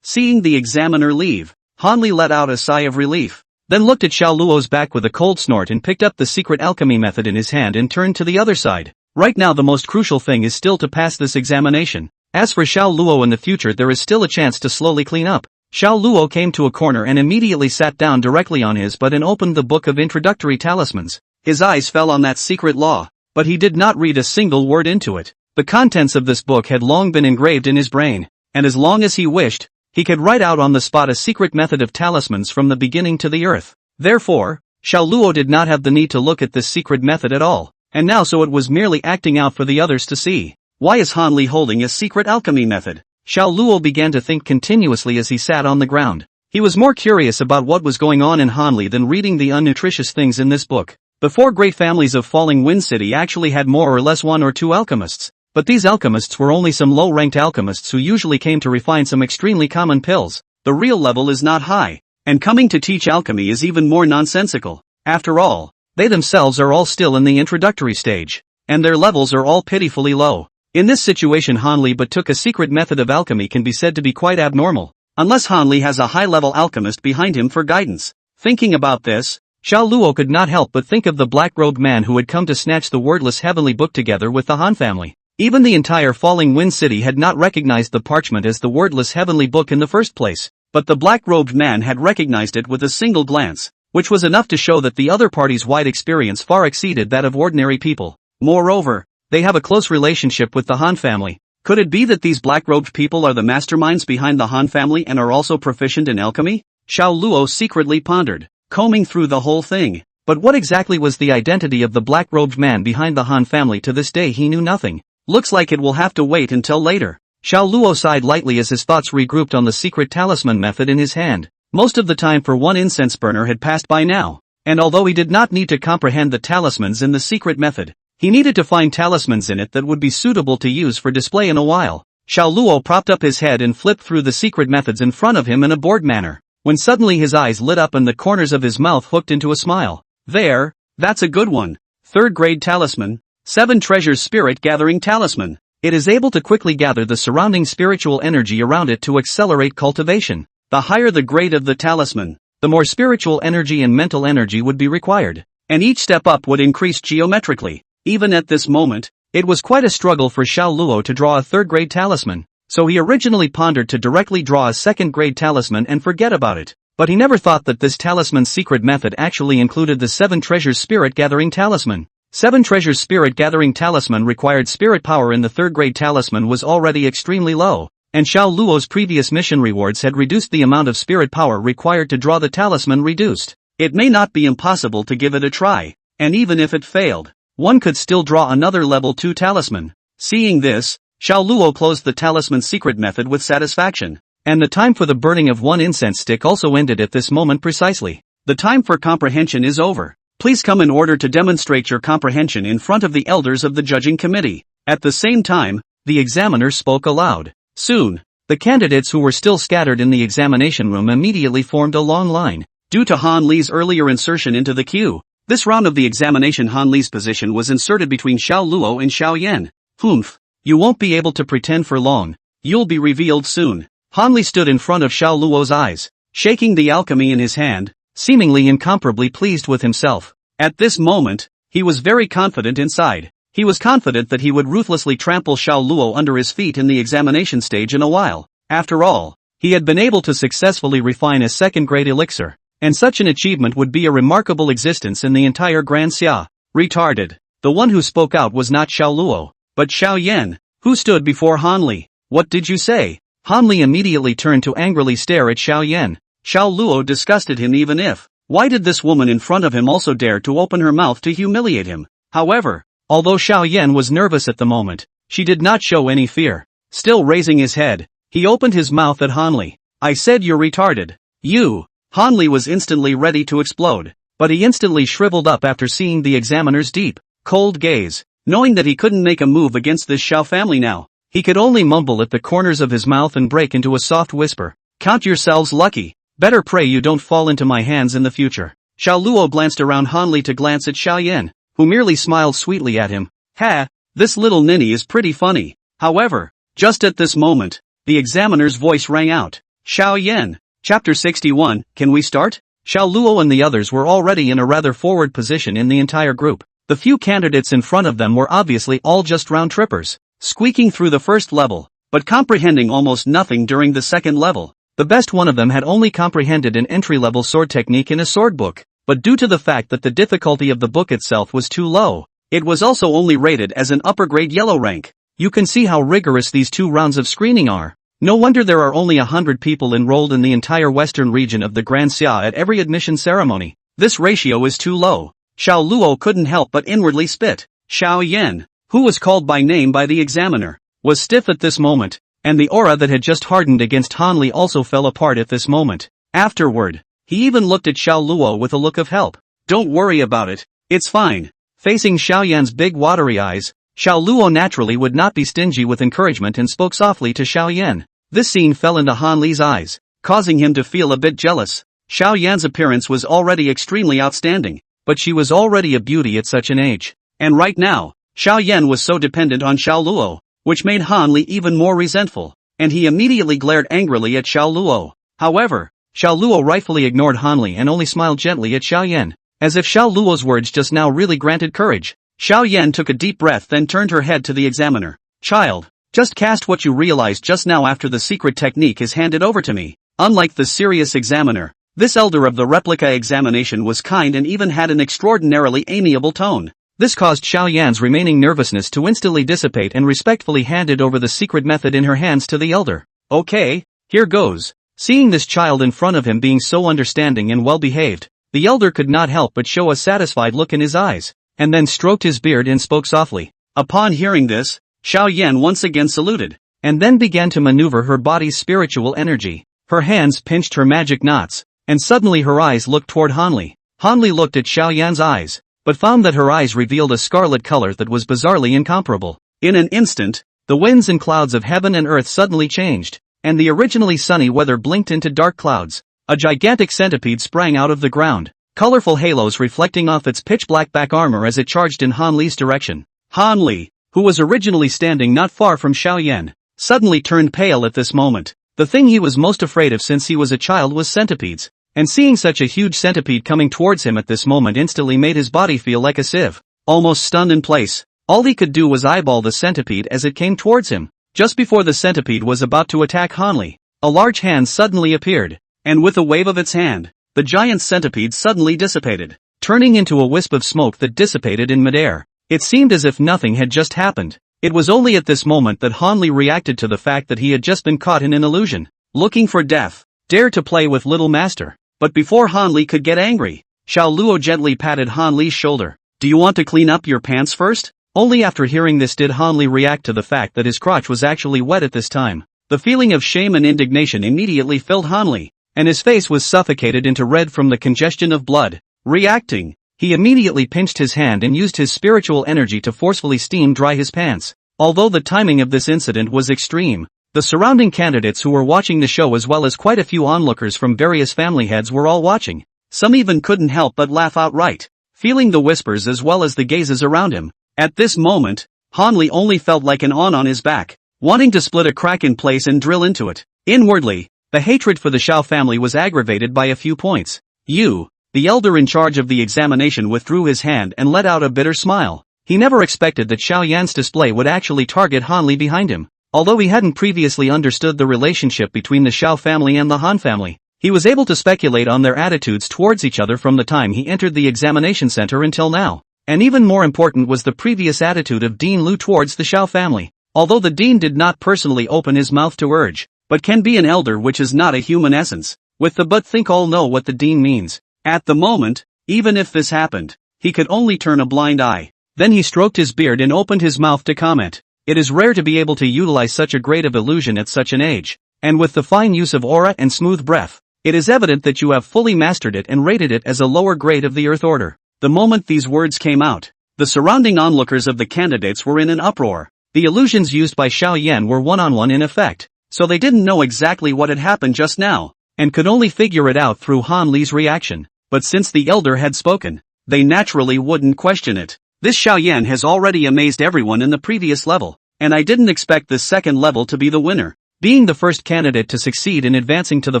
Seeing the examiner leave, Han Li let out a sigh of relief, then looked at Xiao Luo's back with a cold snort and picked up the secret alchemy method in his hand and turned to the other side. Right now the most crucial thing is still to pass this examination. As for Xiao Luo, in the future there is still a chance to slowly clean up. Xiao Luo came to a corner and immediately sat down directly on his butt and opened the book of introductory talismans. His eyes fell on that secret law, but he did not read a single word into it. The contents of this book had long been engraved in his brain, and as long as he wished, he could write out on the spot a secret method of talismans from the beginning to the earth. Therefore, Xiao Luo did not have the need to look at this secret method at all, and now so it was merely acting out for the others to see. Why is Han Li holding a secret alchemy method? Xiao Luo began to think continuously as he sat on the ground. He was more curious about what was going on in Han Li than reading the unnutritious things in this book. The 4 great families of Falling Wind City actually had more or less 1 or 2 alchemists, but these alchemists were only some low-ranked alchemists who usually came to refine some extremely common pills. The real level is not high, and coming to teach alchemy is even more nonsensical. After all, they themselves are all still in the introductory stage, and their levels are all pitifully low. In this situation Han Li but took a secret method of alchemy can be said to be quite abnormal, unless Han Li has a high-level alchemist behind him for guidance. Thinking about this, Xiao Luo could not help but think of the black-robed man who had come to snatch the wordless heavenly book together with the Han family. Even the entire Falling Wind City had not recognized the parchment as the wordless heavenly book in the first place, but the black-robed man had recognized it with a single glance, which was enough to show that the other party's wide experience far exceeded that of ordinary people. Moreover, they have a close relationship with the Han family. Could it be that these black-robed people are the masterminds behind the Han family and are also proficient in alchemy? Xiao Luo secretly pondered, combing through the whole thing. But what exactly was the identity of the black-robed man behind the Han family? To this day he knew nothing. Looks like it will have to wait until later. Xiao Luo sighed lightly as his thoughts regrouped on the secret talisman method in his hand. Most of the time for one incense burner had passed by now, and although he did not need to comprehend the talismans in the secret method, he needed to find talismans in it that would be suitable to use for display in a while. Xiao Luo propped up his head and flipped through the secret methods in front of him in a bored manner, when suddenly his eyes lit up and the corners of his mouth hooked into a smile. There, that's a good one. 3rd grade talisman, 7 treasures spirit gathering talisman. It is able to quickly gather the surrounding spiritual energy around it to accelerate cultivation. The higher the grade of the talisman, the more spiritual energy and mental energy would be required, and each step up would increase geometrically. Even at this moment, it was quite a struggle for Xiao Luo to draw a 3rd grade talisman, so he originally pondered to directly draw a 2nd grade talisman and forget about it. But he never thought that this talisman's secret method actually included the 7 treasures spirit gathering talisman. 7 treasures spirit gathering talisman required spirit power in the 3rd grade talisman was already extremely low, and Xiao Luo's previous mission rewards had reduced the amount of spirit power required to draw the talisman reduced. It may not be impossible to give it a try, and even if it failed, one could still draw another level 2 talisman. Seeing this, Xiao Luo closed the talisman secret method with satisfaction, and the time for the burning of 1 incense stick also ended at this moment precisely. The time for comprehension is over. Please come in order to demonstrate your comprehension in front of the elders of the judging committee. At the same time, the examiner spoke aloud. Soon, the candidates who were still scattered in the examination room immediately formed a long line. Due to Han Li's earlier insertion into the queue, this round of the examination Han Li's position was inserted between Xiao Luo and Xiao Yan. Humph. You won't be able to pretend for long. You'll be revealed soon. Han Li stood in front of Xiao Luo's eyes, shaking the alchemy in his hand, seemingly incomparably pleased with himself. At this moment, he was very confident inside. He was confident that he would ruthlessly trample Xiao Luo under his feet in the examination stage in a while. After all, he had been able to successfully refine a 2nd grade elixir, and such an achievement would be a remarkable existence in the entire Grand Xia. Retarded. The one who spoke out was not Xiao Luo, but Xiao Yan, who stood before Han Li. What did you say? Han Li immediately turned to angrily stare at Xiao Yan. Xiao Luo disgusted him even if. Why did this woman in front of him also dare to open her mouth to humiliate him? However, although Xiao Yan was nervous at the moment, she did not show any fear. Still raising his head, he opened his mouth at Han Li. I said you're retarded. You. Han Li was instantly ready to explode, but he instantly shriveled up after seeing the examiner's deep, cold gaze. Knowing that he couldn't make a move against this Xiao family now, he could only mumble at the corners of his mouth and break into a soft whisper. Count yourselves lucky. Better pray you don't fall into my hands in the future. Xiao Luo glanced around Han Li to glance at Xiao Yan, who merely smiled sweetly at him. Ha, this little ninny is pretty funny. However, just at this moment, the examiner's voice rang out. Xiao Yan. Chapter 61, can we start? Xiao Luo and the others were already in a rather forward position in the entire group. The few candidates in front of them were obviously all just round-trippers, squeaking through the first level, but comprehending almost nothing during the second level. The best one of them had only comprehended an entry-level sword technique in a sword book, but due to the fact that the difficulty of the book itself was too low, it was also only rated as an upper-grade yellow rank. You can see how rigorous these 2 rounds of screening are. No wonder there are only 100 people enrolled in the entire western region of the Grand Xia at every admission ceremony. This ratio is too low. Xiao Luo couldn't help but inwardly spit. Xiao Yan, who was called by name by the examiner, was stiff at this moment, and the aura that had just hardened against Han Li also fell apart at this moment. Afterward, he even looked at Xiao Luo with a look of help. Don't worry about it, it's fine. Facing Xiao Yan's big watery eyes, Xiao Luo naturally would not be stingy with encouragement and spoke softly to Xiao Yan. This scene fell into Han Li's eyes, causing him to feel a bit jealous. Xiao Yan's appearance was already extremely outstanding, but she was already a beauty at such an age. And right now, Xiao Yan was so dependent on Xiao Luo, which made Han Li even more resentful, and he immediately glared angrily at Xiao Luo. However, Xiao Luo rightfully ignored Han Li and only smiled gently at Xiao Yan, as if Xiao Luo's words just now really granted courage. Xiao Yan took a deep breath then turned her head to the examiner. Child, just cast what you realized just now after the secret technique is handed over to me. Unlike the serious examiner, this elder of the replica examination was kind and even had an extraordinarily amiable tone. This caused Xiao Yan's remaining nervousness to instantly dissipate and respectfully handed over the secret method in her hands to the elder. Okay, here goes. Seeing this child in front of him being so understanding and well-behaved, the elder could not help but show a satisfied look in his eyes, and then stroked his beard and spoke softly. Upon hearing this, Xiao Yan once again saluted, and then began to maneuver her body's spiritual energy. Her hands pinched her magic knots, and suddenly her eyes looked toward Han Li. Han Li looked at Xiao Yan's eyes, but found that her eyes revealed a scarlet color that was bizarrely incomparable. In an instant, the winds and clouds of heaven and earth suddenly changed, and the originally sunny weather blinked into dark clouds. A gigantic centipede sprang out of the ground, colorful halos reflecting off its pitch-black back armor as it charged in Han Li's direction. Han Li, who was originally standing not far from Xiao Yan, suddenly turned pale at this moment. The thing he was most afraid of since he was a child was centipedes, and seeing such a huge centipede coming towards him at this moment instantly made his body feel like a sieve. Almost stunned in place, all he could do was eyeball the centipede as it came towards him. Just before the centipede was about to attack Han Li, a large hand suddenly appeared, and with a wave of its hand, the giant centipede suddenly dissipated, turning into a wisp of smoke that dissipated in midair. It seemed as if nothing had just happened. It was only at this moment that Han Li reacted to the fact that he had just been caught in an illusion, looking for death, dared to play with Little Master. But before Han Li could get angry, Xiao Luo gently patted Han Li's shoulder. "Do you want to clean up your pants first?" Only after hearing this did Han Li react to the fact that his crotch was actually wet at this time. The feeling of shame and indignation immediately filled Han Li, and his face was suffocated into red from the congestion of blood. Reacting, he immediately pinched his hand and used his spiritual energy to forcefully steam dry his pants. Although the timing of this incident was extreme, the surrounding candidates who were watching the show as well as quite a few onlookers from various family heads were all watching. Some even couldn't help but laugh outright, feeling the whispers as well as the gazes around him. At this moment, Han Li only felt like an awn on his back, wanting to split a crack in place and drill into it. Inwardly, the hatred for the Xiao family was aggravated by a few points. Yu, the elder in charge of the examination, withdrew his hand and let out a bitter smile. He never expected that Xiao Yan's display would actually target Han Li behind him. Although he hadn't previously understood the relationship between the Xiao family and the Han family, he was able to speculate on their attitudes towards each other from the time he entered the examination center until now. And even more important was the previous attitude of Dean Lu towards the Xiao family. Although the Dean did not personally open his mouth to urge, but can be an elder which is not a human essence. With the but think all know what the Dean means. At the moment, even if this happened, he could only turn a blind eye. Then he stroked his beard and opened his mouth to comment. It is rare to be able to utilize such a grade of illusion at such an age, and with the fine use of aura and smooth breath, it is evident that you have fully mastered it and rated it as a lower grade of the Earth Order. The moment these words came out, the surrounding onlookers of the candidates were in an uproar. The illusions used by Xiao Yan were one-on-one in effect, so they didn't know exactly what had happened just now, and could only figure it out through Han Li's reaction. But since the elder had spoken, they naturally wouldn't question it. This Xiao Yan has already amazed everyone in the previous level, and I didn't expect this second level to be the winner. Being the first candidate to succeed in advancing to the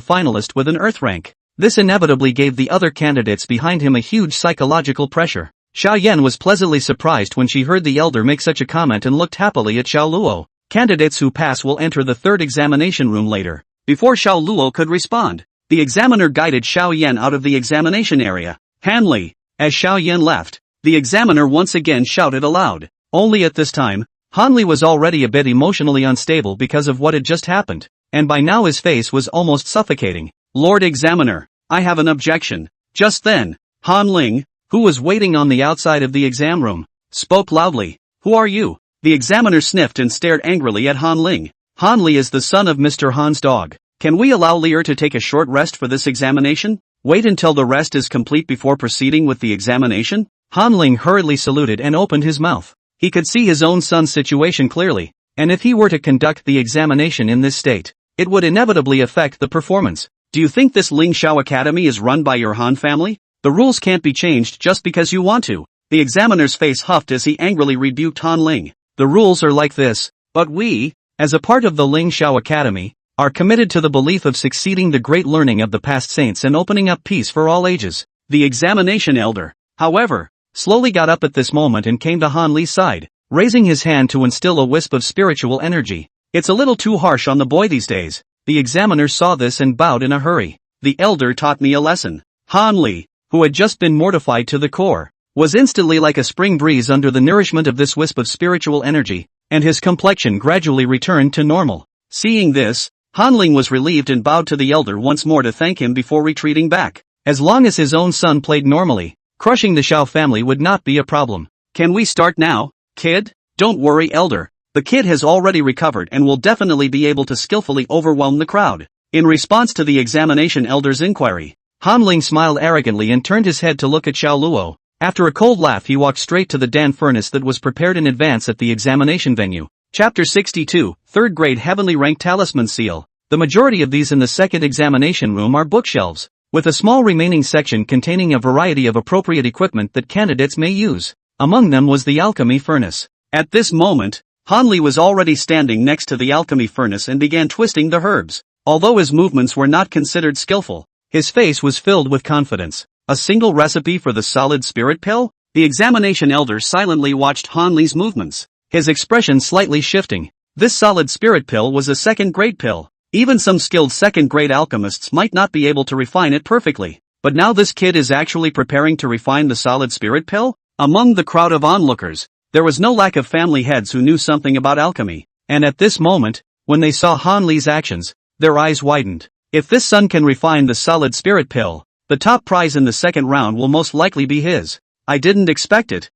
finalist with an Earth rank, this inevitably gave the other candidates behind him a huge psychological pressure. Xiao Yan was pleasantly surprised when she heard the elder make such a comment and looked happily at Xiao Luo. Candidates who pass will enter the third examination room later. Before Xiao Luo could respond, the examiner guided Xiao Yan out of the examination area. Han Li. As Xiao Yan left, the examiner once again shouted aloud. Only at this time, Han Li was already a bit emotionally unstable because of what had just happened, and by now his face was almost suffocating. "Lord Examiner, I have an objection." Just then, Han Ling, who was waiting on the outside of the exam room, spoke loudly. "Who are you?" The examiner sniffed and stared angrily at Han Ling. "Han Li is the son of Mr. Han's dog. Can we allow Lear to take a short rest for this examination? Wait until the rest is complete before proceeding with the examination?" Han Ling hurriedly saluted and opened his mouth. He could see his own son's situation clearly, and if he were to conduct the examination in this state, it would inevitably affect the performance. "Do you think this Ling Shao Academy is run by your Han family? The rules can't be changed just because you want to." The examiner's face huffed as he angrily rebuked Han Ling. "The rules are like this, but we, as a part of the Ling Shao Academy, are committed to the belief of succeeding the great learning of the past saints and opening up peace for all ages." The examination elder, however, slowly got up at this moment and came to Han Li's side, raising his hand to instill a wisp of spiritual energy. "It's a little too harsh on the boy these days." The examiner saw this and bowed in a hurry. "The elder taught me a lesson." Han Li, who had just been mortified to the core, was instantly like a spring breeze under the nourishment of this wisp of spiritual energy, and his complexion gradually returned to normal. Seeing this, Han Ling was relieved and bowed to the elder once more to thank him before retreating back. As long as his own son played normally, crushing the Xiao family would not be a problem. "Can we start now, kid?" "Don't worry, elder. The kid has already recovered and will definitely be able to skillfully overwhelm the crowd." In response to the examination elder's inquiry, Han Ling smiled arrogantly and turned his head to look at Xiao Luo. After a cold laugh, he walked straight to the Dan furnace that was prepared in advance at the examination venue. Chapter 62, 3rd Grade Heavenly Rank Talisman Seal. The majority of these in the second examination room are bookshelves, with a small remaining section containing a variety of appropriate equipment that candidates may use. Among them was the alchemy furnace. At this moment, Hanli was already standing next to the alchemy furnace and began twisting the herbs. Although his movements were not considered skillful, his face was filled with confidence. A single recipe for the solid spirit pill? The examination elder silently watched Hanli's movements, his expression slightly shifting. This solid spirit pill was a 2nd grade pill. Even some skilled 2nd grade alchemists might not be able to refine it perfectly. But now this kid is actually preparing to refine the solid spirit pill? Among the crowd of onlookers, there was no lack of family heads who knew something about alchemy. And at this moment, when they saw Hanli's actions, their eyes widened. If this son can refine the solid spirit pill, the top prize in the 2nd round will most likely be his. I didn't expect it.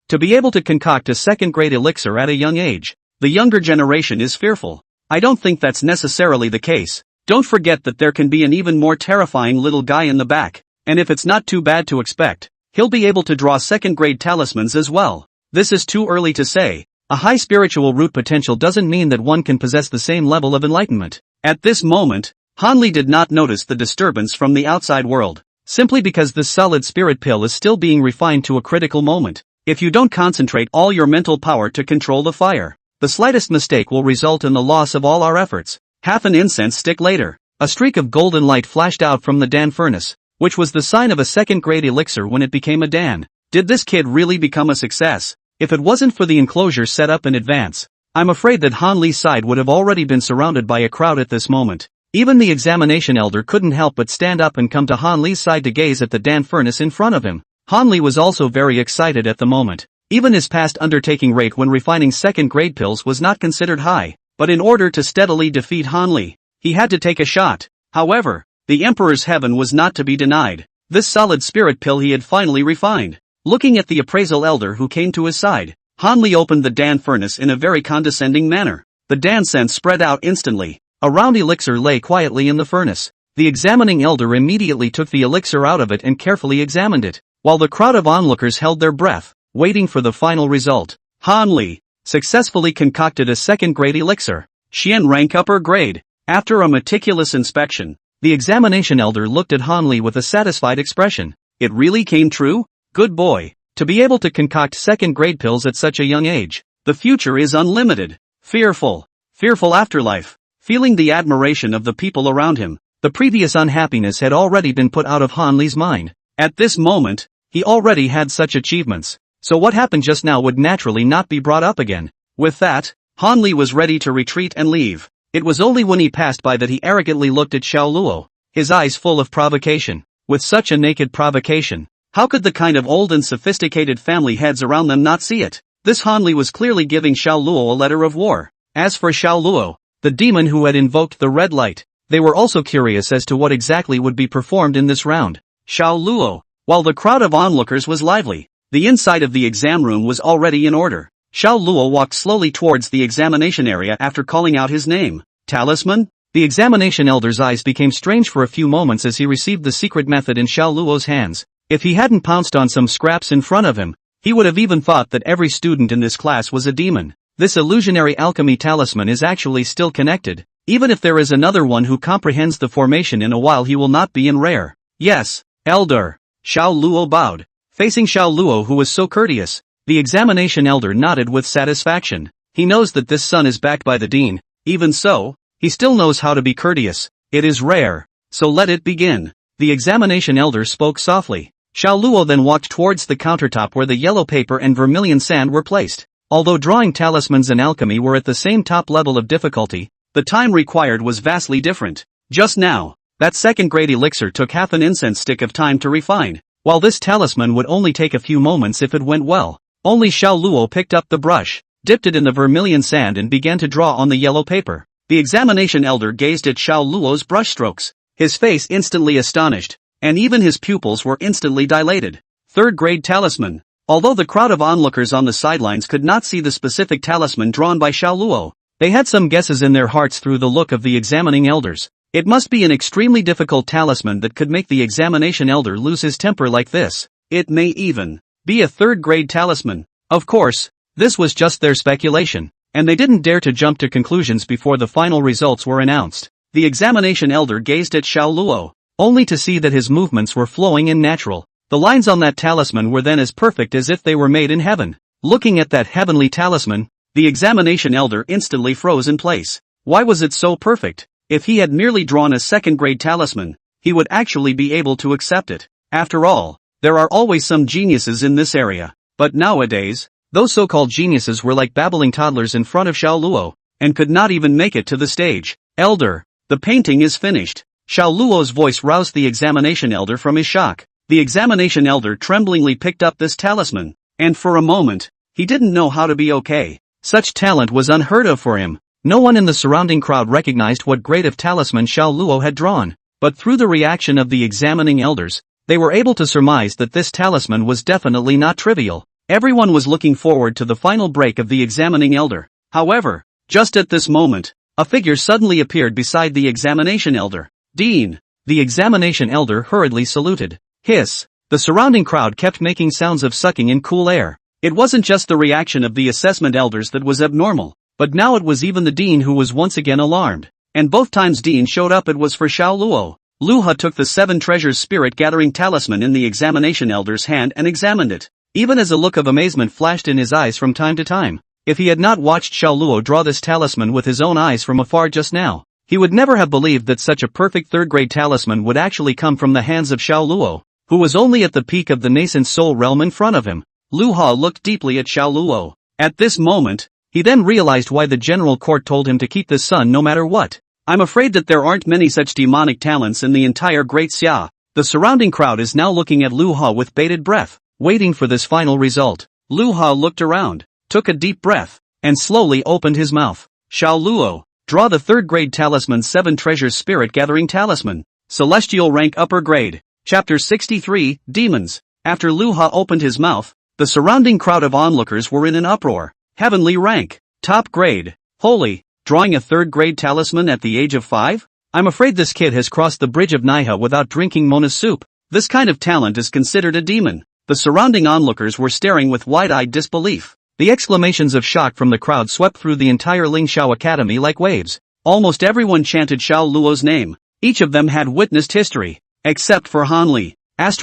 To be able to concoct a 2nd grade elixir at a young age. The younger generation is fearful. I don't think that's necessarily the case. Don't forget that there can be an even more terrifying little guy in the back. And if it's not too bad to expect, he'll be able to draw 2nd grade talismans as well. This is too early to say. A high spiritual root potential doesn't mean that one can possess the same level of enlightenment. At this moment, Hanli did not notice the disturbance from the outside world, simply because this solid spirit pill is still being refined to a critical moment. If you don't concentrate all your mental power to control the fire, the slightest mistake will result in the loss of all our efforts. Half an incense stick later, a streak of golden light flashed out from the Dan furnace, which was the sign of a 2nd grade elixir when it became a Dan. Did this kid really become a success? If it wasn't for the enclosure set up in advance, I'm afraid that Hanli's side would have already been surrounded by a crowd at this moment. Even the examination elder couldn't help but stand up and come to Hanli's side to gaze at the Dan furnace in front of him. Hanli was also very excited at the moment. Even his past undertaking rate when refining 2nd grade pills was not considered high, but in order to steadily defeat Hanli, he had to take a shot. However, the Emperor's heaven was not to be denied. This solid spirit pill he had finally refined. Looking at the appraisal elder who came to his side, Hanli opened the Dan furnace in a very condescending manner. The Dan scent spread out instantly. A round elixir lay quietly in the furnace. The examining elder immediately took the elixir out of it and carefully examined it, while the crowd of onlookers held their breath, waiting for the final result. Hanli successfully concocted a 2nd grade elixir. Xian rank upper grade. After a meticulous inspection, the examination elder looked at Hanli with a satisfied expression. It really came true? Good boy. To be able to concoct 2nd grade pills at such a young age. The future is unlimited. Fearful afterlife. Feeling the admiration of the people around him, the previous unhappiness had already been put out of Hanli's mind. At this moment, he already had such achievements, so what happened just now would naturally not be brought up again. With that, Hanli was ready to retreat and leave. It was only when he passed by that he arrogantly looked at Xiao Luo, his eyes full of provocation. With such a naked provocation, how could the kind of old and sophisticated family heads around them not see it? This Hanli was clearly giving Xiao Luo a letter of war. As for Xiao Luo, the demon who had invoked the red light, they were also curious as to what exactly would be performed in this round. Xiao Luo, while the crowd of onlookers was lively, the inside of the exam room was already in order. Xiao Luo walked slowly towards the examination area after calling out his name. Talisman? The examination elder's eyes became strange for a few moments as he received the secret method in Xiao Luo's hands. If he hadn't pounced on some scraps in front of him, he would have even thought that every student in this class was a demon. This illusionary alchemy talisman is actually still connected. Even if there is another one who comprehends the formation in a while, he will not be in rare. Yes, elder. Xiao Luo bowed. Facing Xiao Luo, who was so courteous, the examination elder nodded with satisfaction. He knows that this son is backed by the dean. Even so, he still knows how to be courteous. It is rare, so let it begin. The examination elder spoke softly. Xiao Luo then walked towards the countertop where the yellow paper and vermilion sand were placed. Although drawing talismans and alchemy were at the same top level of difficulty, the time required was vastly different. Just now, that 2nd grade elixir took half an incense stick of time to refine, while this talisman would only take a few moments if it went well. Only Xiao Luo picked up the brush, dipped it in the vermilion sand and began to draw on the yellow paper. The examination elder gazed at Xiao Luo's brushstrokes, his face instantly astonished, and even his pupils were instantly dilated. 3rd grade talisman. Although the crowd of onlookers on the sidelines could not see the specific talisman drawn by Xiao Luo, they had some guesses in their hearts through the look of the examining elders. It must be an extremely difficult talisman that could make the examination elder lose his temper like this. It may even be a 3rd grade talisman. Of course, This was just their speculation, and they didn't dare to jump to conclusions before the final results were announced. The examination elder gazed at Xiao Luo, only to see that his movements were flowing and natural. The lines on that talisman were then as perfect as if they were made in heaven. Looking at that heavenly talisman, the examination elder instantly froze in place. Why was it so perfect? If he had merely drawn a second-grade talisman, he would actually be able to accept it. After all, there are always some geniuses in this area. But nowadays, those so-called geniuses were like babbling toddlers in front of Xiao Luo, and could not even make it to the stage. Elder, the painting is finished. Xiao Luo's voice roused the examination elder from his shock. The examination elder tremblingly picked up this talisman, and for a moment, he didn't know how to be okay. Such talent was unheard of for him. No one in the surrounding crowd recognized what grade of talisman Xiao Luo had drawn, but through the reaction of the examining elders, they were able to surmise that this talisman was definitely not trivial. Everyone was looking forward to the final break of the examining elder. However, just at this moment, a figure suddenly appeared beside the examination elder. Dean! The examination elder hurriedly saluted. Hiss! The surrounding crowd kept making sounds of sucking in cool air. It wasn't just the reaction of the assessment elders that was abnormal, but now it was even the dean who was once again alarmed. And both times Dean showed up it was for Xiao Luo. Luha took the 7 treasures spirit-gathering talisman in the examination elder's hand and examined it, even as a look of amazement flashed in his eyes from time to time. If he had not watched Xiao Luo draw this talisman with his own eyes from afar just now, he would never have believed that such a perfect third-grade talisman would actually come from the hands of Xiao Luo, who was only at the peak of the nascent soul realm in front of him. Luha looked deeply at Xiao Luo. At this moment, he then realized why the general court told him to keep this son no matter what. I'm afraid that there aren't many such demonic talents in the entire Great Xia. The surrounding crowd is now looking at Luha with bated breath, waiting for this final result. Luha looked around, took a deep breath, and slowly opened his mouth. Xiao Luo, draw the third-grade talisman 7 treasures spirit-gathering talisman. Celestial rank upper grade. Chapter 63, Demons. After Luha opened his mouth, the surrounding crowd of onlookers were in an uproar. Heavenly rank. Top grade. Holy. Drawing a third-grade talisman at the age of 5? I'm afraid this kid has crossed the bridge of Naiha without drinking Mona's soup. This kind of talent is considered a demon. The surrounding onlookers were staring with wide-eyed disbelief. The exclamations of shock from the crowd swept through the entire Ling Xiao Academy like waves. Almost everyone chanted Xiao Luo's name. Each of them had witnessed history. Except for Han Li. At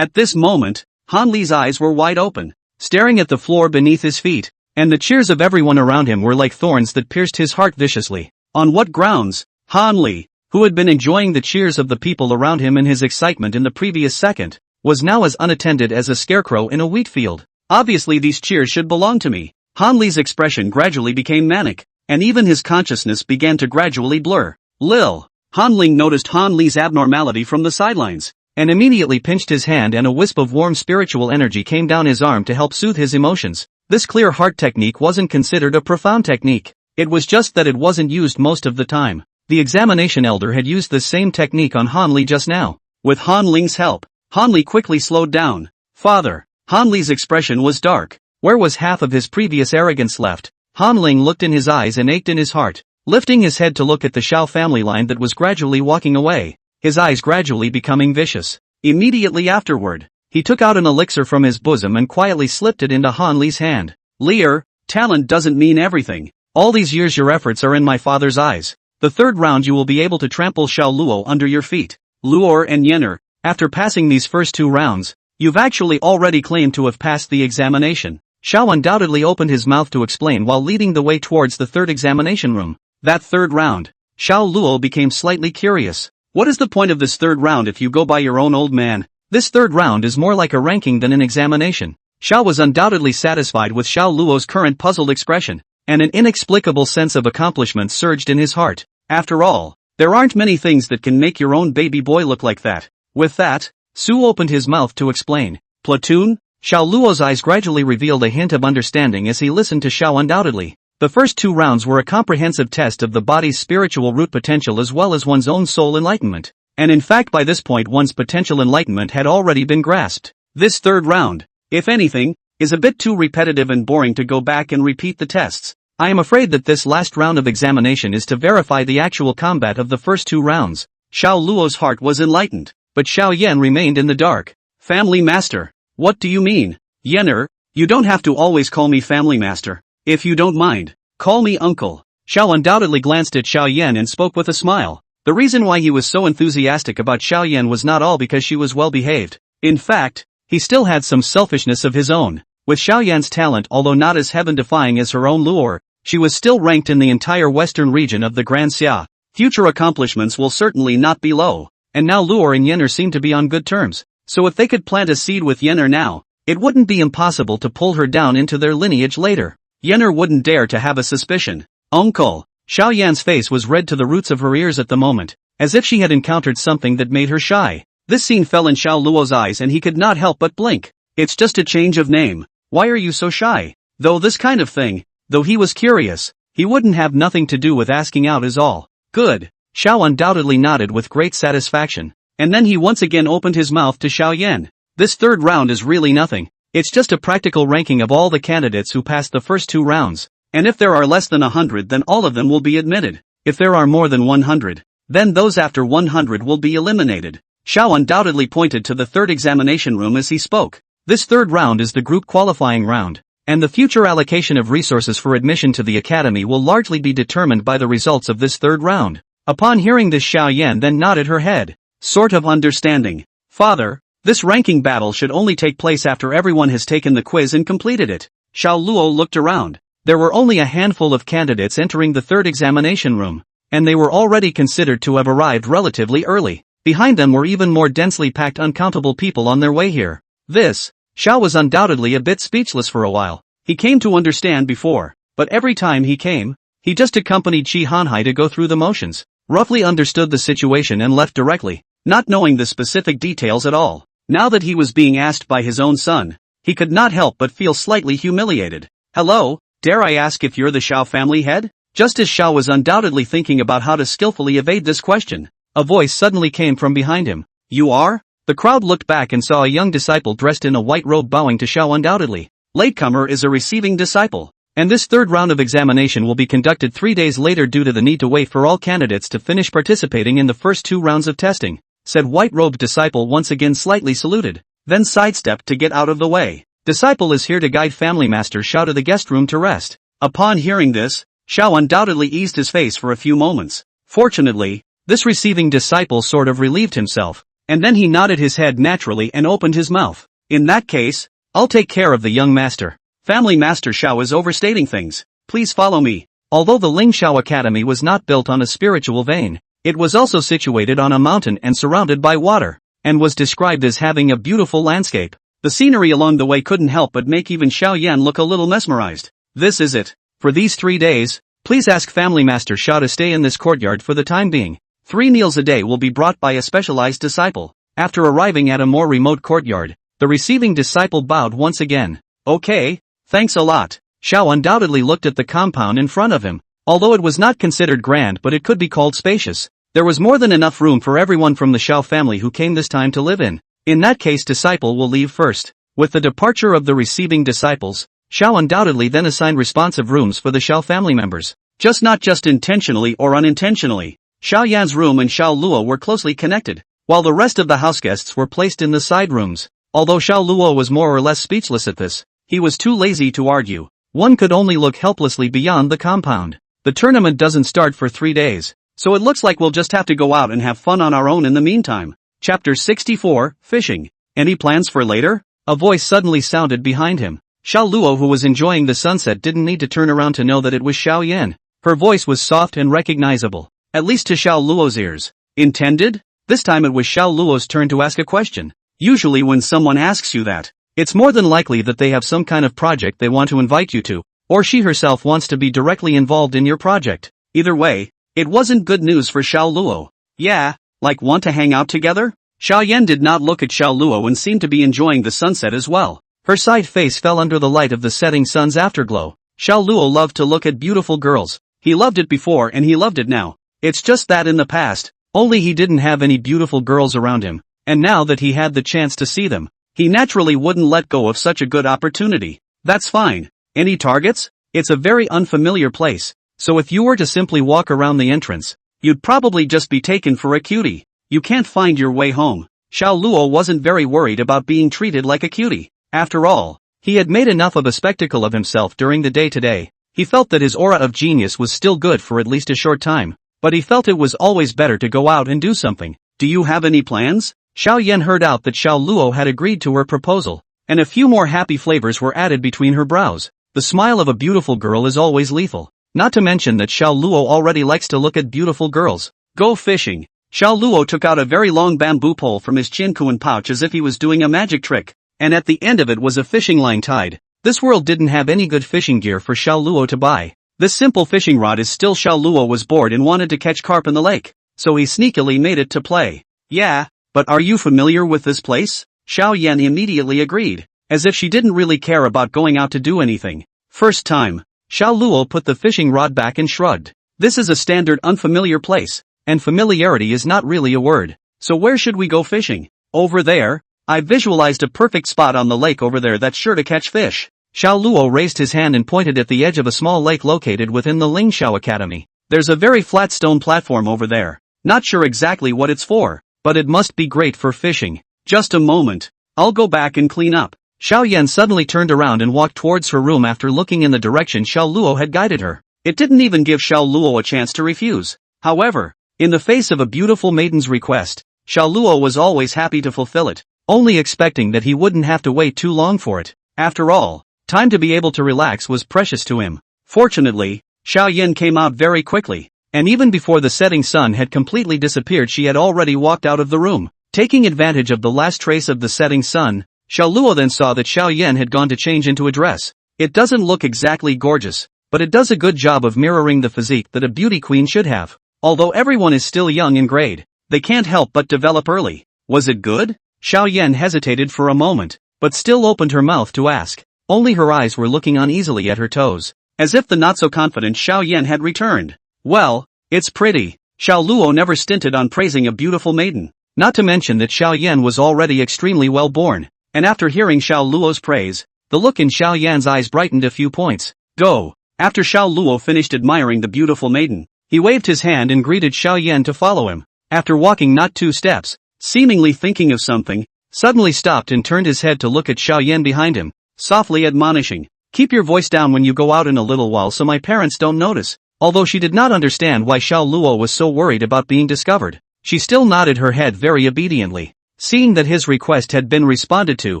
this moment, Han Li's eyes were wide open, staring at the floor beneath his feet, and the cheers of everyone around him were like thorns that pierced his heart viciously. On what grounds? Han Li, who had been enjoying the cheers of the people around him in his excitement in the previous second, was now as unattended as a scarecrow in a wheat field. Obviously these cheers should belong to me. Han Li's expression gradually became manic, and even his consciousness began to gradually blur. Lil. Han Ling noticed Han Li's abnormality from the sidelines, and immediately pinched his hand, and a wisp of warm spiritual energy came down his arm to help soothe his emotions. This clear heart technique wasn't considered a profound technique. It was just that it wasn't used most of the time. The examination elder had used the same technique on Han Li just now. With Han Ling's help, Han Li quickly slowed down. Father. Han Li's expression was dark. Where was half of his previous arrogance left? Han Ling looked in his eyes and ached in his heart, lifting his head to look at the Xiao family line that was gradually walking away, his eyes gradually becoming vicious. Immediately afterward, he took out an elixir from his bosom and quietly slipped it into Han Li's hand. Lear, talent doesn't mean everything. All these years your efforts are in my father's eyes. The third round you will be able to trample Xiao Luo under your feet. Luor and Yenner, after passing these first 2 rounds, you've actually already claimed to have passed the examination. Xiao undoubtedly opened his mouth to explain while leading the way towards the third examination room. That third round. Xiao Luo became slightly curious. What is the point of this third round if you go by your own old man? This third round is more like a ranking than an examination. Xiao was undoubtedly satisfied with Xiao Luo's current puzzled expression, and an inexplicable sense of accomplishment surged in his heart. After all, there aren't many things that can make your own baby boy look like that. With that, Su opened his mouth to explain. Platoon? Xiao Luo's eyes gradually revealed a hint of understanding as he listened to Xiao. Undoubtedly, the first 2 rounds were a comprehensive test of the body's spiritual root potential as well as one's own soul enlightenment. And in fact by this point one's potential enlightenment had already been grasped. This third round, if anything, is a bit too repetitive and boring to go back and repeat the tests. I am afraid that this last round of examination is to verify the actual combat of the first 2 rounds. Xiao Luo's heart was enlightened, but Xiao Yan remained in the dark. Family master, what do you mean? Yenner, You don't have to always call me family master. If you don't mind, call me uncle. Xiao undoubtedly glanced at Xiao Yan and spoke with a smile. The reason why he was so enthusiastic about Xiao Yan was not all because she was well behaved. In fact, he still had some selfishness of his own. With Xiao Yan's talent, although not as heaven-defying as her own lure, she was still ranked in the entire western region of the Grand Xia. Future accomplishments will certainly not be low. And now Luo and Yenner seem to be on good terms. So if they could plant a seed with Yenner now, it wouldn't be impossible to pull her down into their lineage later. Yenner wouldn't dare to have a suspicion. Uncle. Xiao Yan's face was red to the roots of her ears at the moment, as if she had encountered something that made her shy. This scene fell in Xiao Luo's eyes and he could not help but blink. It's just a change of name. Why are you so shy? Though this kind of thing, though he was curious, he wouldn't have nothing to do with asking out is all. Good. Xiao undoubtedly nodded with great satisfaction, and then he once again opened his mouth to Xiao Yan. This third round is really nothing. It's just a practical ranking of all the candidates who passed the first 2 rounds. And if there are less than 100, then all of them will be admitted. If there are more than 100, then those after 100 will be eliminated. Xiao undoubtedly pointed to the third examination room as he spoke. This third round is the group qualifying round, and the future allocation of resources for admission to the academy will largely be determined by the results of this third round. Upon hearing this, Xiao Yan then nodded her head. Sort of understanding. Father, this ranking battle should only take place after everyone has taken the quiz and completed it. Xiao Luo looked around. There were only a handful of candidates entering the third examination room, and they were already considered to have arrived relatively early. Behind them were even more densely packed uncountable people on their way here. Xiao was undoubtedly a bit speechless for a while. He came to understand before, but every time he came, he just accompanied Qi Hanhai to go through the motions, roughly understood the situation and left directly, not knowing the specific details at all. Now that he was being asked by his own son, he could not help but feel slightly humiliated. Hello? Dare I ask if you're the Xiao family head? Just as Xiao was undoubtedly thinking about how to skillfully evade this question, a voice suddenly came from behind him. You are? The crowd looked back and saw a young disciple dressed in a white robe bowing to Xiao undoubtedly. Latecomer is a receiving disciple, and this third round of examination will be conducted 3 days later due to the need to wait for all candidates to finish participating in the first 2 rounds of testing, said white-robed disciple once again slightly saluted, then sidestepped to get out of the way. Disciple is here to guide family master Xiao to the guest room to rest. Upon hearing this, Xiao undoubtedly eased his face for a few moments. Fortunately, this receiving disciple sort of relieved himself, and then he nodded his head naturally and opened his mouth. In that case, I'll take care of the young master. Family master Xiao is overstating things. Please follow me. Although the Ling Xiao Academy was not built on a spiritual vein, it was also situated on a mountain and surrounded by water, and was described as having a beautiful landscape. The scenery along the way couldn't help but make even Xiao Yan look a little mesmerized. This is it. For these 3 days, please ask family master Xiao to stay in this courtyard for the time being. 3 meals a day will be brought by a specialized disciple. After arriving at a more remote courtyard, the receiving disciple bowed once again. Okay, thanks a lot. Xiao undoubtedly looked at the compound in front of him. Although it was not considered grand, but it could be called spacious. There was more than enough room for everyone from the Xiao family who came this time to live in. In that case, disciple will leave first. With the departure of the receiving disciples, Xiao undoubtedly then assigned responsive rooms for the Xiao family members. Not just intentionally or unintentionally. Xiao Yan's room and Xiao Luo were closely connected, while the rest of the houseguests were placed in the side rooms. Although Xiao Luo was more or less speechless at this, he was too lazy to argue. One could only look helplessly beyond the compound. The tournament doesn't start for 3 days, so it looks like we'll just have to go out and have fun on our own in the meantime. Chapter 64, Fishing. Any plans for later? A voice suddenly sounded behind him. Xiao Luo, who was enjoying the sunset, didn't need to turn around to know that it was Xiao Yan. Her voice was soft and recognizable, at least to Xiao Luo's ears. Intended? This time it was Xiao Luo's turn to ask a question. Usually when someone asks you that, it's more than likely that they have some kind of project they want to invite you to, or she herself wants to be directly involved in your project. Either way, it wasn't good news for Xiao Luo. Yeah, like want to hang out together? Xiao Yan did not look at Xiao Luo and seemed to be enjoying the sunset as well. Her side face fell under the light of the setting sun's afterglow. Xiao Luo loved to look at beautiful girls. He loved it before and he loved it now. It's just that in the past, only he didn't have any beautiful girls around him, and now that he had the chance to see them, he naturally wouldn't let go of such a good opportunity. That's fine. Any targets? It's a very unfamiliar place, so if you were to simply walk around the entrance, you'd probably just be taken for a cutie. You can't find your way home. Xiao Luo wasn't very worried about being treated like a cutie. After all, He had made enough of a spectacle of himself during the day today. He felt that his aura of genius was still good for at least a short time, but he felt it was always better to go out and do something. Do you have any plans? Xiao Yan heard out that Xiao Luo had agreed to her proposal, and a few more happy flavors were added between her brows. The smile of a beautiful girl is always lethal. Not to mention that Xiao Luo already likes to look at beautiful girls. Go fishing. Xiao Luo took out a very long bamboo pole from his chinkuan pouch as if he was doing a magic trick, and at the end of it was a fishing line tied. This world didn't have any good fishing gear for Xiao Luo to buy. This simple fishing rod is still. Xiao Luo was bored and wanted to catch carp in the lake, so he sneakily made it to play. Yeah, but are you familiar with this place? Xiao Yan immediately agreed, as if she didn't really care about going out to do anything. First time. Xiao Luo put the fishing rod back and shrugged. This is a standard unfamiliar place, and familiarity is not really a word. So where should we go fishing? Over there? I visualized a perfect spot on the lake over there that's sure to catch fish. Xiao Luo raised his hand and pointed at the edge of a small lake located within the Lingxiao Academy. There's a very flat stone platform over there. Not sure exactly what it's for, but it must be great for fishing. Just a moment. I'll go back and clean up. Xiao Yan suddenly turned around and walked towards her room after looking in the direction Xiao Luo had guided her. It didn't even give Xiao Luo a chance to refuse. However, in the face of a beautiful maiden's request, Xiao Luo was always happy to fulfill it, only expecting that he wouldn't have to wait too long for it. After all, time to be able to relax was precious to him. Fortunately, Xiao Yan came out very quickly, and even before the setting sun had completely disappeared she had already walked out of the room. Taking advantage of the last trace of the setting sun, Xiao Luo then saw that Xiao Yan had gone to change into a dress. It doesn't look exactly gorgeous, but it does a good job of mirroring the physique that a beauty queen should have. Although everyone is still young in grade, they can't help but develop early. Was it good? Xiao Yan hesitated for a moment, but still opened her mouth to ask. Only her eyes were looking uneasily at her toes, as if the not-so-confident Xiao Yan had returned. Well, it's pretty. Xiao Luo never stinted on praising a beautiful maiden. Not to mention that Xiao Yan was already extremely well born, and after hearing Xiao Luo's praise, the look in Xiao Yan's eyes brightened a few points. Go! After Xiao Luo finished admiring the beautiful maiden, he waved his hand and greeted Xiao Yan to follow him. After walking not 2 steps, seemingly thinking of something, suddenly stopped and turned his head to look at Xiao Yan behind him, softly admonishing, "Keep your voice down when you go out in a little while so my parents don't notice." Although she did not understand why Xiao Luo was so worried about being discovered, she still nodded her head very obediently. Seeing that his request had been responded to,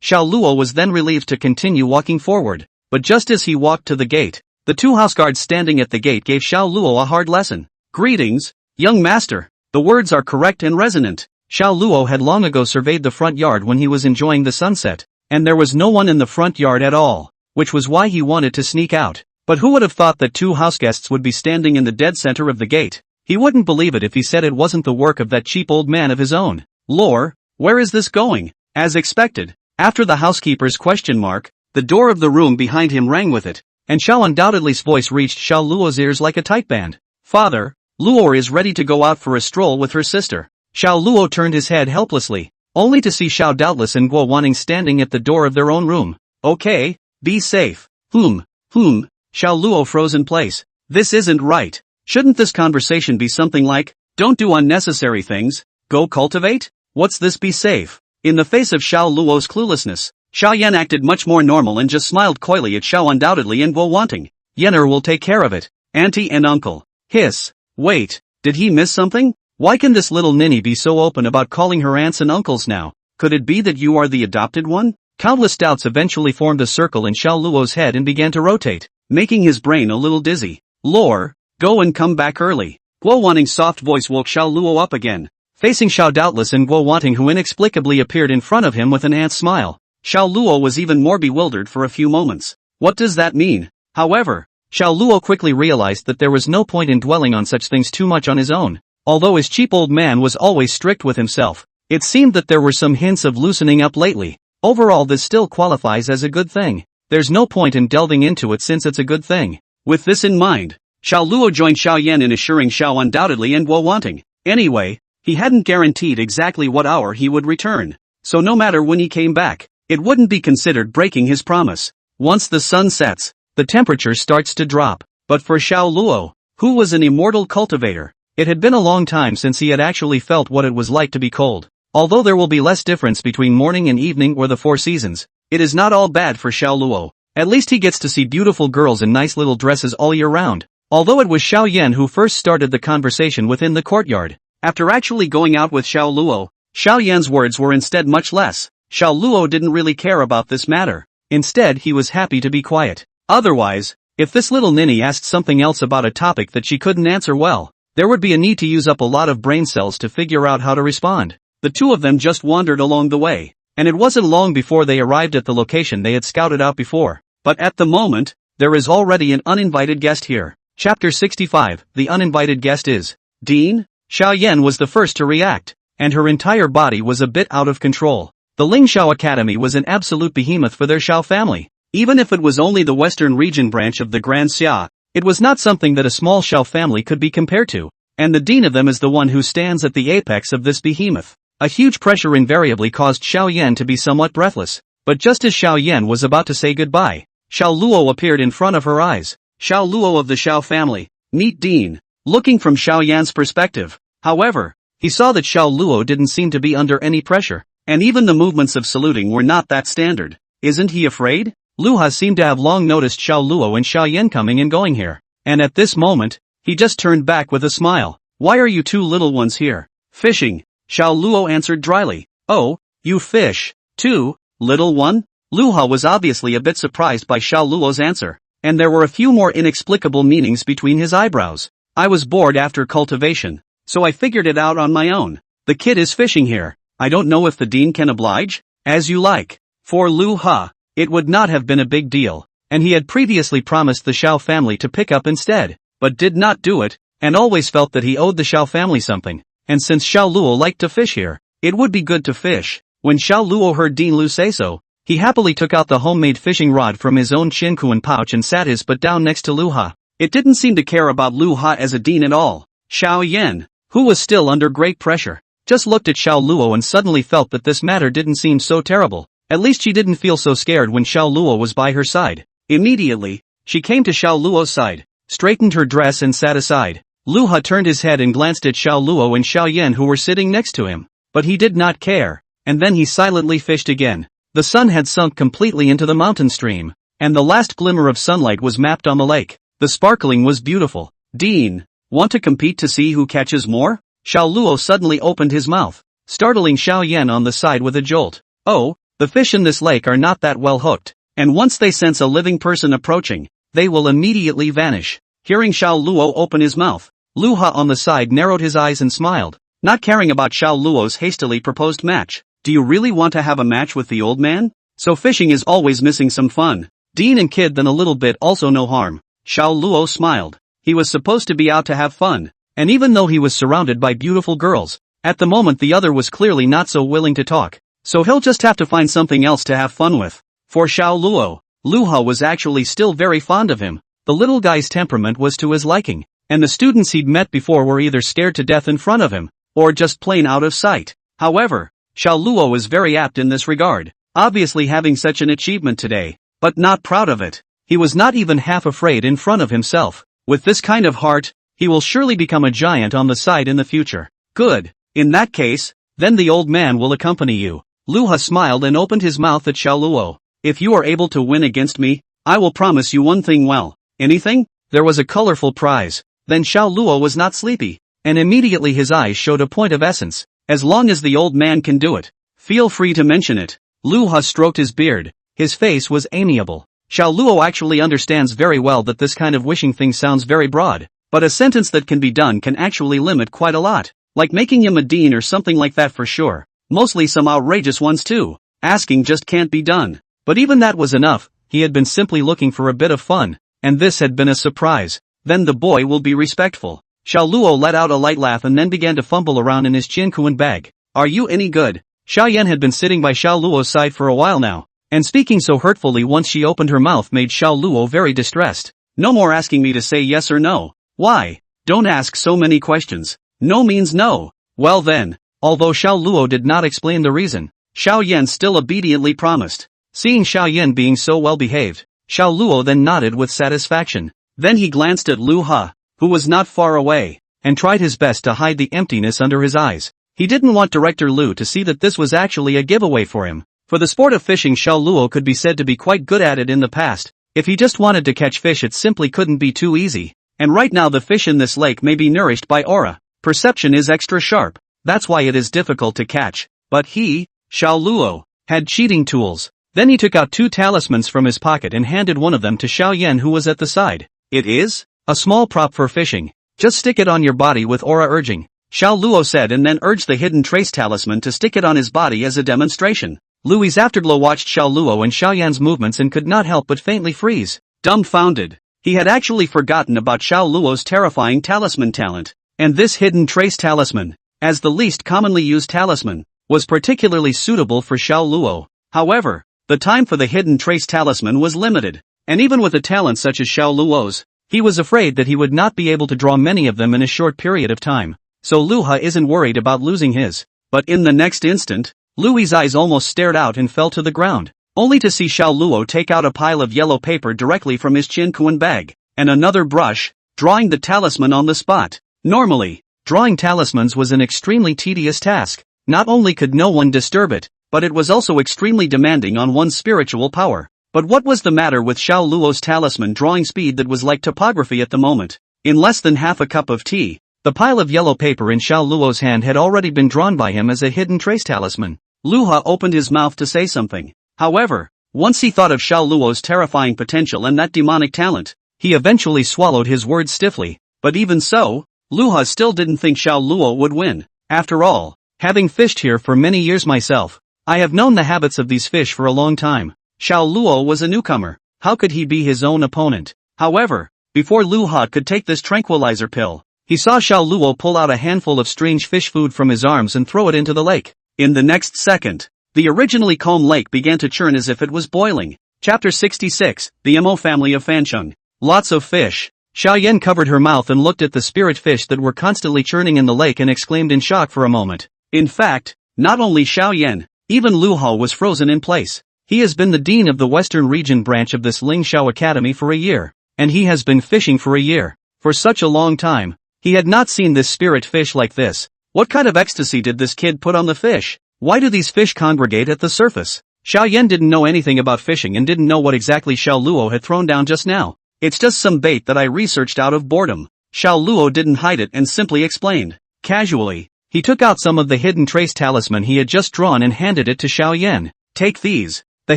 Xiao Luo was then relieved to continue walking forward. But just as he walked to the gate, the 2 house guards standing at the gate gave Xiao Luo a hard lesson. "Greetings, young master." The words are correct and resonant. Xiao Luo had long ago surveyed the front yard when he was enjoying the sunset, and there was no one in the front yard at all, which was why he wanted to sneak out. But who would have thought that 2 house guests would be standing in the dead center of the gate? He wouldn't believe it if he said it wasn't the work of that cheap old man of his own. Lore, where is this going? As expected, after the housekeeper's question mark, the door of the room behind him rang with it, and Xiao Undoubtedly's voice reached Xiao Luo's ears like a tight band. "Father, Luo is ready to go out for a stroll with her sister." Xiao Luo turned his head helplessly, only to see Xiao Doubtless and Guo Wanting standing at the door of their own room. "Okay, be safe." Xiao Luo froze in place. This isn't right. Shouldn't this conversation be something like, "Don't do unnecessary things, go cultivate"? What's this "be safe"? In the face of Xiao Luo's cluelessness, Xiao Yan acted much more normal and just smiled coyly at Xiao Undoubtedly and Guo Wanting. "Yener will take care of it, auntie and uncle." Hiss. Wait, did he miss something? Why can this little ninny be so open about calling her aunts and uncles now? Could it be that you are the adopted one? Countless doubts eventually formed a circle in Xiao Luo's head and began to rotate, making his brain a little dizzy. "Lore, go and come back early." Guo Wanting's soft voice woke Xiao Luo up again. Facing Xiao Doubtless and Guo Wanting, who inexplicably appeared in front of him with an aunt's smile, Xiao Luo was even more bewildered for a few moments. What does that mean? However, Xiao Luo quickly realized that there was no point in dwelling on such things too much on his own. Although his cheap old man was always strict with himself, it seemed that there were some hints of loosening up lately. Overall, this still qualifies as a good thing. There's no point in delving into it since it's a good thing. With this in mind, Xiao Luo joined Xiao Yan in assuring Xiao Undoubtedly and Guo Wanting. Anyway, he hadn't guaranteed exactly what hour he would return, so no matter when he came back, it wouldn't be considered breaking his promise. Once the sun sets, the temperature starts to drop. But for Xiao Luo, who was an immortal cultivator, it had been a long time since he had actually felt what it was like to be cold. Although there will be less difference between morning and evening or the 4 seasons, it is not all bad for Xiao Luo. At least he gets to see beautiful girls in nice little dresses all year round. Although it was Xiao Yan who first started the conversation within the courtyard. After actually going out with Xiao Luo, Xiao Yan's words were instead much less. Xiao Luo didn't really care about this matter. Instead he was happy to be quiet. Otherwise, if this little ninny asked something else about a topic that she couldn't answer well, there would be a need to use up a lot of brain cells to figure out how to respond. The two of them just wandered along the way, and it wasn't long before they arrived at the location they had scouted out before. But at the moment, there is already an uninvited guest here. Chapter 65, The Uninvited Guest is Dean? Xiao Yan was the first to react, and her entire body was a bit out of control. The Lingxiao Academy was an absolute behemoth for their Xiao family. Even if it was only the western region branch of the Grand Xia, it was not something that a small Xiao family could be compared to, and the dean of them is the one who stands at the apex of this behemoth. A huge pressure invariably caused Xiao Yan to be somewhat breathless, but just as Xiao Yan was about to say goodbye, Xiao Luo appeared in front of her eyes. Xiao Luo of the Xiao family, meet Dean. Looking from Xiao Yan's perspective, however, he saw that Xiao Luo didn't seem to be under any pressure, and even the movements of saluting were not that standard. Isn't he afraid? Luha seemed to have long noticed Xiao Luo and Xiao Yan coming and going here, and at this moment, he just turned back with a smile. Why are you two little ones here? Fishing, Xiao Luo answered dryly. Oh, you fish, too, little one? Luha was obviously a bit surprised by Xiao Luo's answer, and there were a few more inexplicable meanings between his eyebrows. I was bored after cultivation, so I figured it out on my own. The kid is fishing here. I don't know if the dean can oblige? As you like. For Lu Ha, it would not have been a big deal, and he had previously promised the Xiao family to pick up instead, but did not do it, and always felt that he owed the Xiao family something, and since Xiao Luo liked to fish here, it would be good to fish. When Xiao Luo heard Dean Lu say so, he happily took out the homemade fishing rod from his own Qinkuan pouch and sat his butt down next to Lu Ha. It didn't seem to care about Lu Ha as a dean at all. Xiao Yan, who was still under great pressure, just looked at Xiao Luo and suddenly felt that this matter didn't seem so terrible. At least she didn't feel so scared when Xiao Luo was by her side. Immediately, she came to Xiao Luo's side, straightened her dress and sat aside. Lu Ha turned his head and glanced at Xiao Luo and Xiao Yan who were sitting next to him, but he did not care, and then he silently fished again. The sun had sunk completely into the mountain stream, and the last glimmer of sunlight was mapped on the lake. The sparkling was beautiful. Dean, want to compete to see who catches more? Xiao Luo suddenly opened his mouth, startling Xiao Yan on the side with a jolt. Oh, the fish in this lake are not that well hooked, and once they sense a living person approaching, they will immediately vanish. Hearing Xiao Luo open his mouth, Lu Ha on the side narrowed his eyes and smiled, not caring about Xiao Luo's hastily proposed match. Do you really want to have a match with the old man? So fishing is always missing some fun. Dean and kid then a little bit also no harm. Xiao Luo smiled. He was supposed to be out to have fun, and even though he was surrounded by beautiful girls, at the moment the other was clearly not so willing to talk. So he'll just have to find something else to have fun with. For Xiao Luo, Lu Ha was actually still very fond of him. The little guy's temperament was to his liking, and the students he'd met before were either scared to death in front of him, or just plain out of sight. However, Xiao Luo was very apt in this regard, obviously having such an achievement today, but not proud of it. He was not even half afraid in front of himself. With this kind of heart, he will surely become a giant on the side in the future. Good. In that case, then the old man will accompany you. Lu Ha smiled and opened his mouth at Xiao Luo. If you are able to win against me, I will promise you one thing. Well, anything? There was a colorful prize. Then Xiao Luo was not sleepy, and immediately his eyes showed a point of essence. As long as the old man can do it, feel free to mention it. Lu Ha stroked his beard. His face was amiable. Xiao Luo actually understands very well that this kind of wishing thing sounds very broad, but a sentence that can be done can actually limit quite a lot, like making him a dean or something like that for sure. Mostly some outrageous ones too. Asking just can't be done. But even that was enough. He had been simply looking for a bit of fun, and this had been a surprise. Then the boy will be respectful. Xiao Luo let out a light laugh and then began to fumble around in his Qinkuan bag. Are you any good? Xiao Yan had been sitting by Xiao Luo's side for a while now, and speaking so hurtfully once she opened her mouth made Xiao Luo very distressed. No more asking me to say yes or no. Why? Don't ask so many questions. No means no. Well then. Although Xiao Luo did not explain the reason, Xiao Yan still obediently promised. Seeing Xiao Yan being so well behaved, Xiao Luo then nodded with satisfaction. Then he glanced at Lu Ha, who was not far away, and tried his best to hide the emptiness under his eyes. He didn't want Director Lu to see that this was actually a giveaway for him. For the sport of fishing, Xiao Luo could be said to be quite good at it in the past. If he just wanted to catch fish, it simply couldn't be too easy. And right now the fish in this lake may be nourished by aura. Perception is extra sharp. That's why it is difficult to catch. But he, Xiao Luo, had cheating tools. Then he took out 2 talismans from his pocket and handed one of them to Xiao Yan, who was at the side. It is a small prop for fishing. Just stick it on your body with aura urging, Xiao Luo said, and then urged the hidden trace talisman to stick it on his body as a demonstration. Louis Afterglow watched Xiao Luo and Xiao Yan's movements and could not help but faintly freeze, dumbfounded. He had actually forgotten about Xiao Luo's terrifying talisman talent. And this hidden trace talisman, as the least commonly used talisman, was particularly suitable for Xiao Luo. However, the time for the hidden trace talisman was limited, and even with a talent such as Xiao Luo's, he was afraid that he would not be able to draw many of them in a short period of time. So Luha isn't worried about losing his. But in the next instant, Louis's eyes almost stared out and fell to the ground, only to see Xiao Luo take out a pile of yellow paper directly from his chin-kuan bag, and another brush, drawing the talisman on the spot. Normally, drawing talismans was an extremely tedious task. Not only could no one disturb it, but it was also extremely demanding on one's spiritual power. But what was the matter with Xiao Luo's talisman drawing speed that was like topography at the moment? In less than half a cup of tea, the pile of yellow paper in Xiao Luo's hand had already been drawn by him as a hidden trace talisman. Luha opened his mouth to say something. However, once he thought of Xiao Luo's terrifying potential and that demonic talent, he eventually swallowed his words stiffly. But even so, Luha still didn't think Xiao Luo would win. After all, having fished here for many years myself, I have known the habits of these fish for a long time. Xiao Luo was a newcomer. How could he be his own opponent? However, before Luha could take this tranquilizer pill, he saw Xiao Luo pull out a handful of strange fish food from his arms and throw it into the lake. In the next second, the originally calm lake began to churn as if it was boiling. Chapter 66, The Mo family of Fancheng. Lots of fish. Xiao Yan covered her mouth and looked at the spirit fish that were constantly churning in the lake and exclaimed in shock for a moment. In fact, not only Xiao Yan, even Lu Hao was frozen in place. He has been the dean of the Western Region branch of this Ling Xiao Academy for a year, and he has been fishing for a year. For such a long time, he had not seen this spirit fish like this. What kind of ecstasy did this kid put on the fish? Why do these fish congregate at the surface? Xiao Yan didn't know anything about fishing and didn't know what exactly Xiao Luo had thrown down just now. It's just some bait that I researched out of boredom. Xiao Luo didn't hide it and simply explained. Casually, he took out some of the hidden trace talisman he had just drawn and handed it to Xiao Yan. Take these. The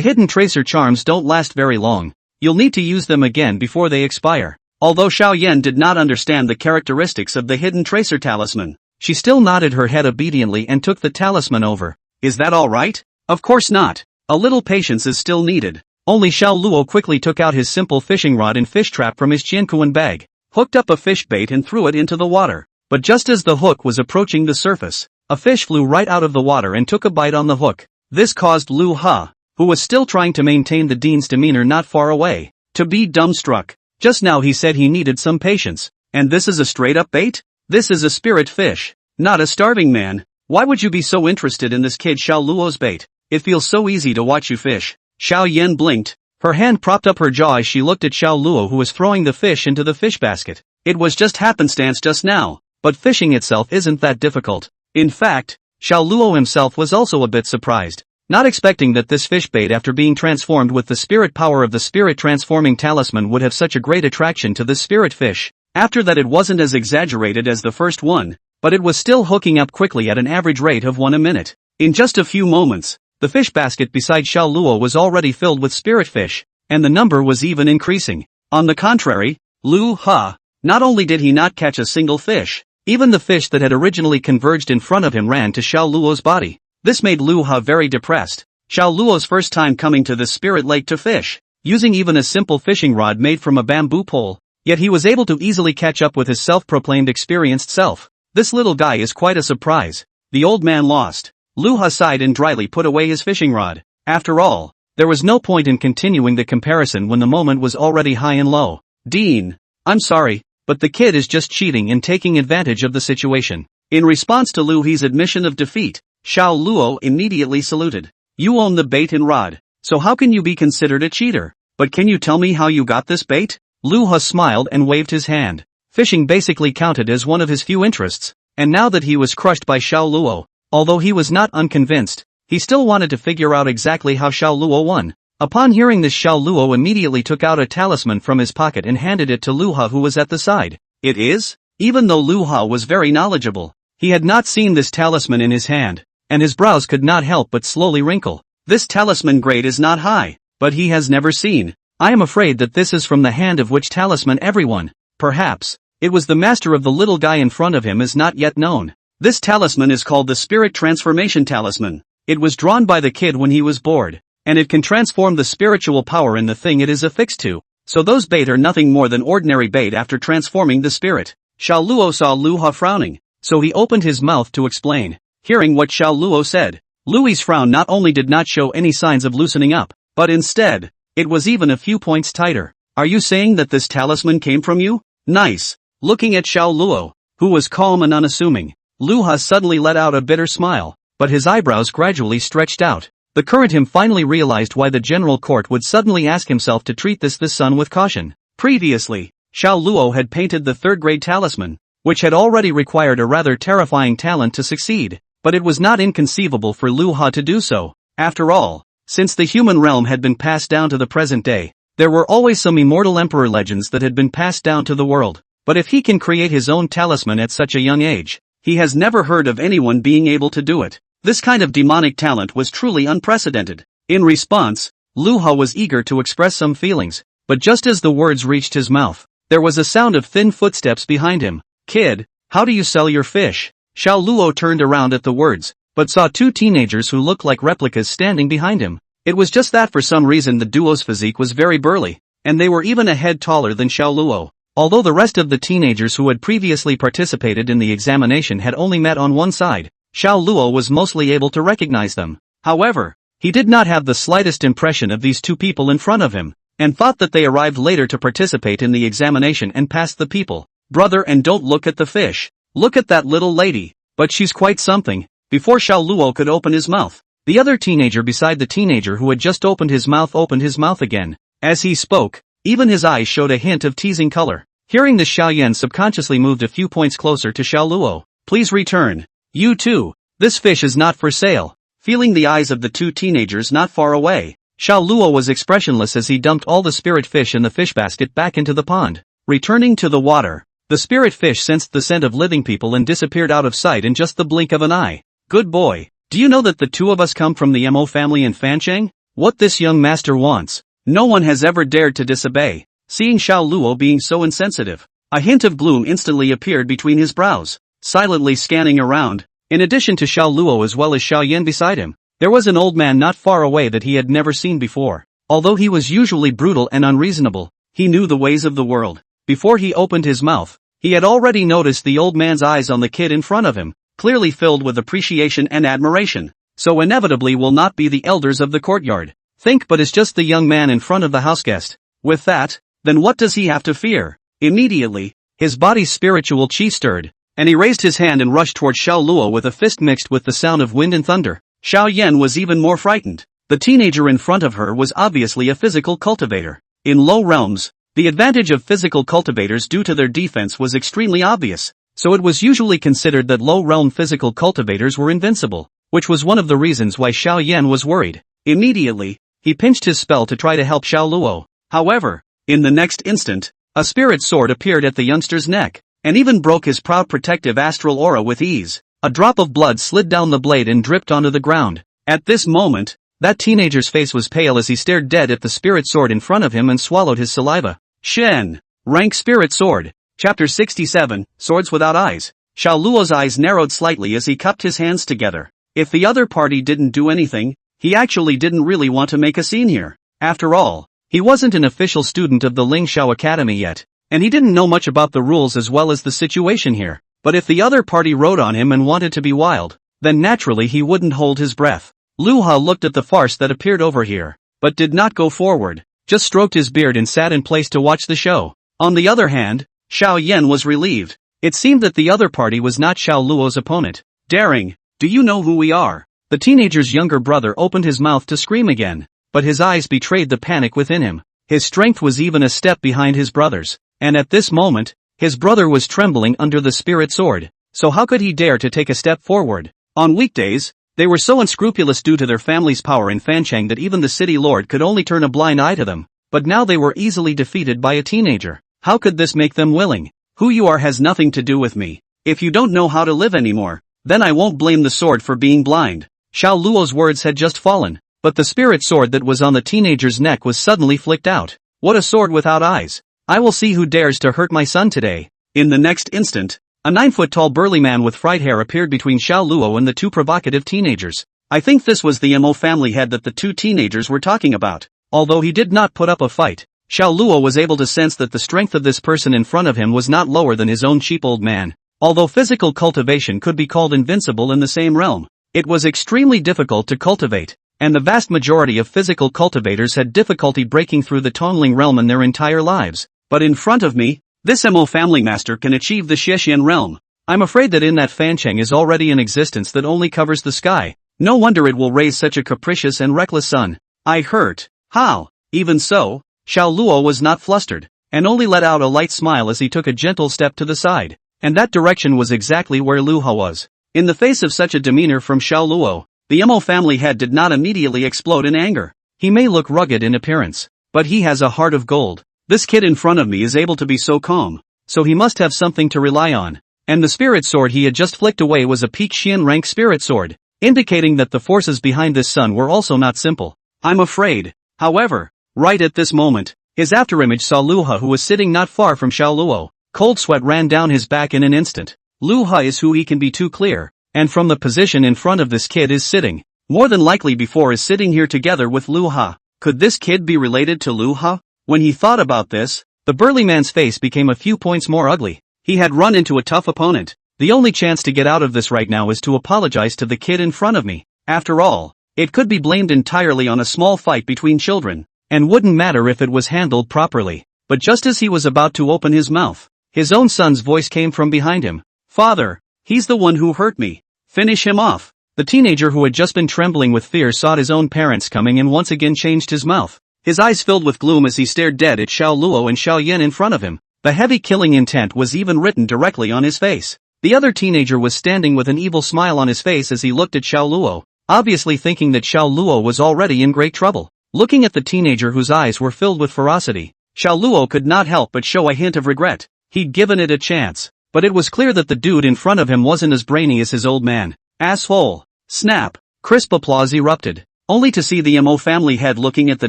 hidden tracer charms don't last very long. You'll need to use them again before they expire. Although Xiao Yan did not understand the characteristics of the hidden tracer talisman, she still nodded her head obediently and took the talisman over. Is that all right? Of course not. A little patience is still needed. Only Xiao Luo quickly took out his simple fishing rod and fish trap from his Jiankuan bag, hooked up a fish bait and threw it into the water. But just as the hook was approaching the surface, a fish flew right out of the water and took a bite on the hook. This caused Lu Ha, who was still trying to maintain the dean's demeanor not far away, to be dumbstruck. Just now he said he needed some patience. And this is a straight-up bait? This is a spirit fish, not a starving man. Why would you be so interested in this kid Xiao Luo's bait? It feels so easy to watch you fish. Xiao Yan blinked. Her hand propped up her jaw as she looked at Xiao Luo, who was throwing the fish into the fish basket. It was just happenstance just now, but fishing itself isn't that difficult. In fact, Xiao Luo himself was also a bit surprised, not expecting that this fish bait, after being transformed with the spirit power of the spirit transforming talisman, would have such a great attraction to this spirit fish. After that, it wasn't as exaggerated as the first one, but it was still hooking up quickly at an average rate of 1 a minute. In just a few moments, the fish basket beside Xiao Luo was already filled with spirit fish, and the number was even increasing. On the contrary, Lu Ha, not only did he not catch a single fish, even the fish that had originally converged in front of him ran to Xiao Luo's body. This made Lu Ha very depressed. Xiao Luo's first time coming to this spirit lake to fish, using even a simple fishing rod made from a bamboo pole, yet he was able to easily catch up with his self-proclaimed experienced self. This little guy is quite a surprise. The old man lost. Lu Ha sighed and dryly put away his fishing rod. After all, there was no point in continuing the comparison when the moment was already high and low. Dean, I'm sorry, but the kid is just cheating and taking advantage of the situation. In response to Lu He's admission of defeat, Xiao Luo immediately saluted. You own the bait and rod, so how can you be considered a cheater? But can you tell me how you got this bait? Lu Ha smiled and waved his hand. Fishing basically counted as one of his few interests, and now that he was crushed by Xiao Luo, although he was not unconvinced, he still wanted to figure out exactly how Xiao Luo won. Upon hearing this, Xiao Luo immediately took out a talisman from his pocket and handed it to Lu Ha, who was at the side. It is? Even though Lu Ha was very knowledgeable, he had not seen this talisman in his hand, and his brows could not help but slowly wrinkle. This talisman grade is not high, but he has never seen. I am afraid that this is from the hand of which talisman everyone, perhaps, it was the master of the little guy in front of him, is not yet known. This talisman is called the Spirit Transformation Talisman. It was drawn by the kid when he was bored, and it can transform the spiritual power in the thing it is affixed to. So those bait are nothing more than ordinary bait after transforming the spirit. Xiao Luo saw Lu Ha frowning, so he opened his mouth to explain. Hearing what Xiao Luo said, Lui's frown not only did not show any signs of loosening up, but instead, it was even a few points tighter. Are you saying that this talisman came from you? Nice. Looking at Xiao Luo, who was calm and unassuming, Lu Ha suddenly let out a bitter smile, but his eyebrows gradually stretched out. The current him finally realized why the general court would suddenly ask himself to treat this son with caution. Previously, Xiao Luo had painted the third-grade talisman, which had already required a rather terrifying talent to succeed, but it was not inconceivable for Lu Ha to do so. After all, since the human realm had been passed down to the present day, there were always some immortal emperor legends that had been passed down to the world. But if he can create his own talisman at such a young age, he has never heard of anyone being able to do it. This kind of demonic talent was truly unprecedented. In response, Lu Ha was eager to express some feelings, but just as the words reached his mouth, there was a sound of thin footsteps behind him. Kid, how do you sell your fish? Xiao Luo turned around at the words, but saw two teenagers who looked like replicas standing behind him. It was just that for some reason the duo's physique was very burly, and they were even a head taller than Xiao Luo. Although the rest of the teenagers who had previously participated in the examination had only met on one side, Xiao Luo was mostly able to recognize them. However, he did not have the slightest impression of these two people in front of him, and thought that they arrived later to participate in the examination and passed the people. Brother, and don't look at the fish. Look at that little lady, but she's quite something. Before Xiao Luo could open his mouth, the other teenager beside the teenager who had just opened his mouth again. As he spoke, even his eyes showed a hint of teasing color. Hearing this, Xiao Yan subconsciously moved a few points closer to Xiao Luo. Please return. You too. This fish is not for sale. Feeling the eyes of the two teenagers not far away, Xiao Luo was expressionless as he dumped all the spirit fish in the fish basket back into the pond. Returning to the water, the spirit fish sensed the scent of living people and disappeared out of sight in just the blink of an eye. Good boy. Do you know that the two of us come from the Mo family in Fancheng? What this young master wants, no one has ever dared to disobey. Seeing Xiao Luo being so insensitive, a hint of gloom instantly appeared between his brows. Silently scanning around, in addition to Xiao Luo as well as Xiao Yan beside him, there was an old man not far away that he had never seen before. Although he was usually brutal and unreasonable, he knew the ways of the world. Before he opened his mouth, he had already noticed the old man's eyes on the kid in front of him, clearly filled with appreciation and admiration. So inevitably will not be the elders of the courtyard. Think, but is just the young man in front of the houseguest. With that, then what does he have to fear? Immediately, his body's spiritual chi stirred, and he raised his hand and rushed toward Xiao Luo with a fist mixed with the sound of wind and thunder. Xiao Yan was even more frightened. The teenager in front of her was obviously a physical cultivator. In low realms, the advantage of physical cultivators due to their defense was extremely obvious, so it was usually considered that low-realm physical cultivators were invincible, which was one of the reasons why Xiao Yan was worried. Immediately, he pinched his spell to try to help Xiao Luo. However, in the next instant, a spirit sword appeared at the youngster's neck, and even broke his proud protective astral aura with ease. A drop of blood slid down the blade and dripped onto the ground. At this moment, that teenager's face was pale as he stared dead at the spirit sword in front of him and swallowed his saliva. Shen. Rank Spirit Sword. Chapter 67, Swords Without Eyes. Xiao Luo's eyes narrowed slightly as he cupped his hands together. If the other party didn't do anything, he actually didn't really want to make a scene here. After all, he wasn't an official student of the Ling Shao Academy yet, and he didn't know much about the rules as well as the situation here. But if the other party rode on him and wanted to be wild, then naturally he wouldn't hold his breath. Lu Ha looked at the farce that appeared over here, but did not go forward, just stroked his beard and sat in place to watch the show. On the other hand, Xiao Yan was relieved. It seemed that the other party was not Xiao Luo's opponent. Daring, do you know who we are? The teenager's younger brother opened his mouth to scream again, but his eyes betrayed the panic within him. His strength was even a step behind his brother's, and at this moment, his brother was trembling under the spirit sword, so how could he dare to take a step forward? On weekdays, They were so unscrupulous due to their family's power in Fancheng that even the city lord could only turn a blind eye to them, but now they were easily defeated by a teenager. How could this make them willing? Who you are has nothing to do with me. If you don't know how to live anymore, then I won't blame the sword for being blind. Xiao Luo's words had just fallen, but the spirit sword that was on the teenager's neck was suddenly flicked out. What a sword without eyes! I will see who dares to hurt my son today. In the next instant, a 9-foot-tall burly man with fried hair appeared between Xiao Luo and the two provocative teenagers. I think this was the Mo family head that the two teenagers were talking about. Although he did not put up a fight, Xiao Luo was able to sense that the strength of this person in front of him was not lower than his own cheap old man. Although physical cultivation could be called invincible in the same realm, it was extremely difficult to cultivate, and the vast majority of physical cultivators had difficulty breaking through the Tongling realm in their entire lives. But in front of me, this Mo family master can achieve the Xiexian realm. I'm afraid that in that Fancheng is already an existence that only covers the sky. No wonder it will raise such a capricious and reckless son. I hurt. How? Even so, Xiao Luo was not flustered, and only let out a light smile as he took a gentle step to the side. And that direction was exactly where Lu Ha was. In the face of such a demeanor from Xiao Luo, the Mo family head did not immediately explode in anger. He may look rugged in appearance, but he has a heart of gold. This kid in front of me is able to be so calm, so he must have something to rely on. And the spirit sword he had just flicked away was a peak Xian rank spirit sword, indicating that the forces behind this son were also not simple. I'm afraid. However, right at this moment, his afterimage saw Lu Ha, who was sitting not far from Xiao Luo. Cold sweat ran down his back in an instant. Lu Ha is who he can be too clear, and from the position in front of this kid is sitting, more than likely before is sitting here together with Lu Ha. Could this kid be related to Lu Ha? When he thought about this, the burly man's face became a few points more ugly. He had run into a tough opponent. The only chance to get out of this right now is to apologize to the kid in front of me. After all, it could be blamed entirely on a small fight between children, and wouldn't matter if it was handled properly. But just as he was about to open his mouth, his own son's voice came from behind him. Father, he's the one who hurt me. Finish him off. The teenager who had just been trembling with fear saw his own parents coming and once again changed his mouth. His eyes filled with gloom as he stared dead at Xiao Luo and Xiao Yan in front of him. The heavy killing intent was even written directly on his face. The other teenager was standing with an evil smile on his face as he looked at Xiao Luo, obviously thinking that Xiao Luo was already in great trouble. Looking at the teenager whose eyes were filled with ferocity, Xiao Luo could not help but show a hint of regret. He'd given it a chance, but it was clear that the dude in front of him wasn't as brainy as his old man. Asshole! Snap! Crisp applause erupted, only to see the Mo family head looking at the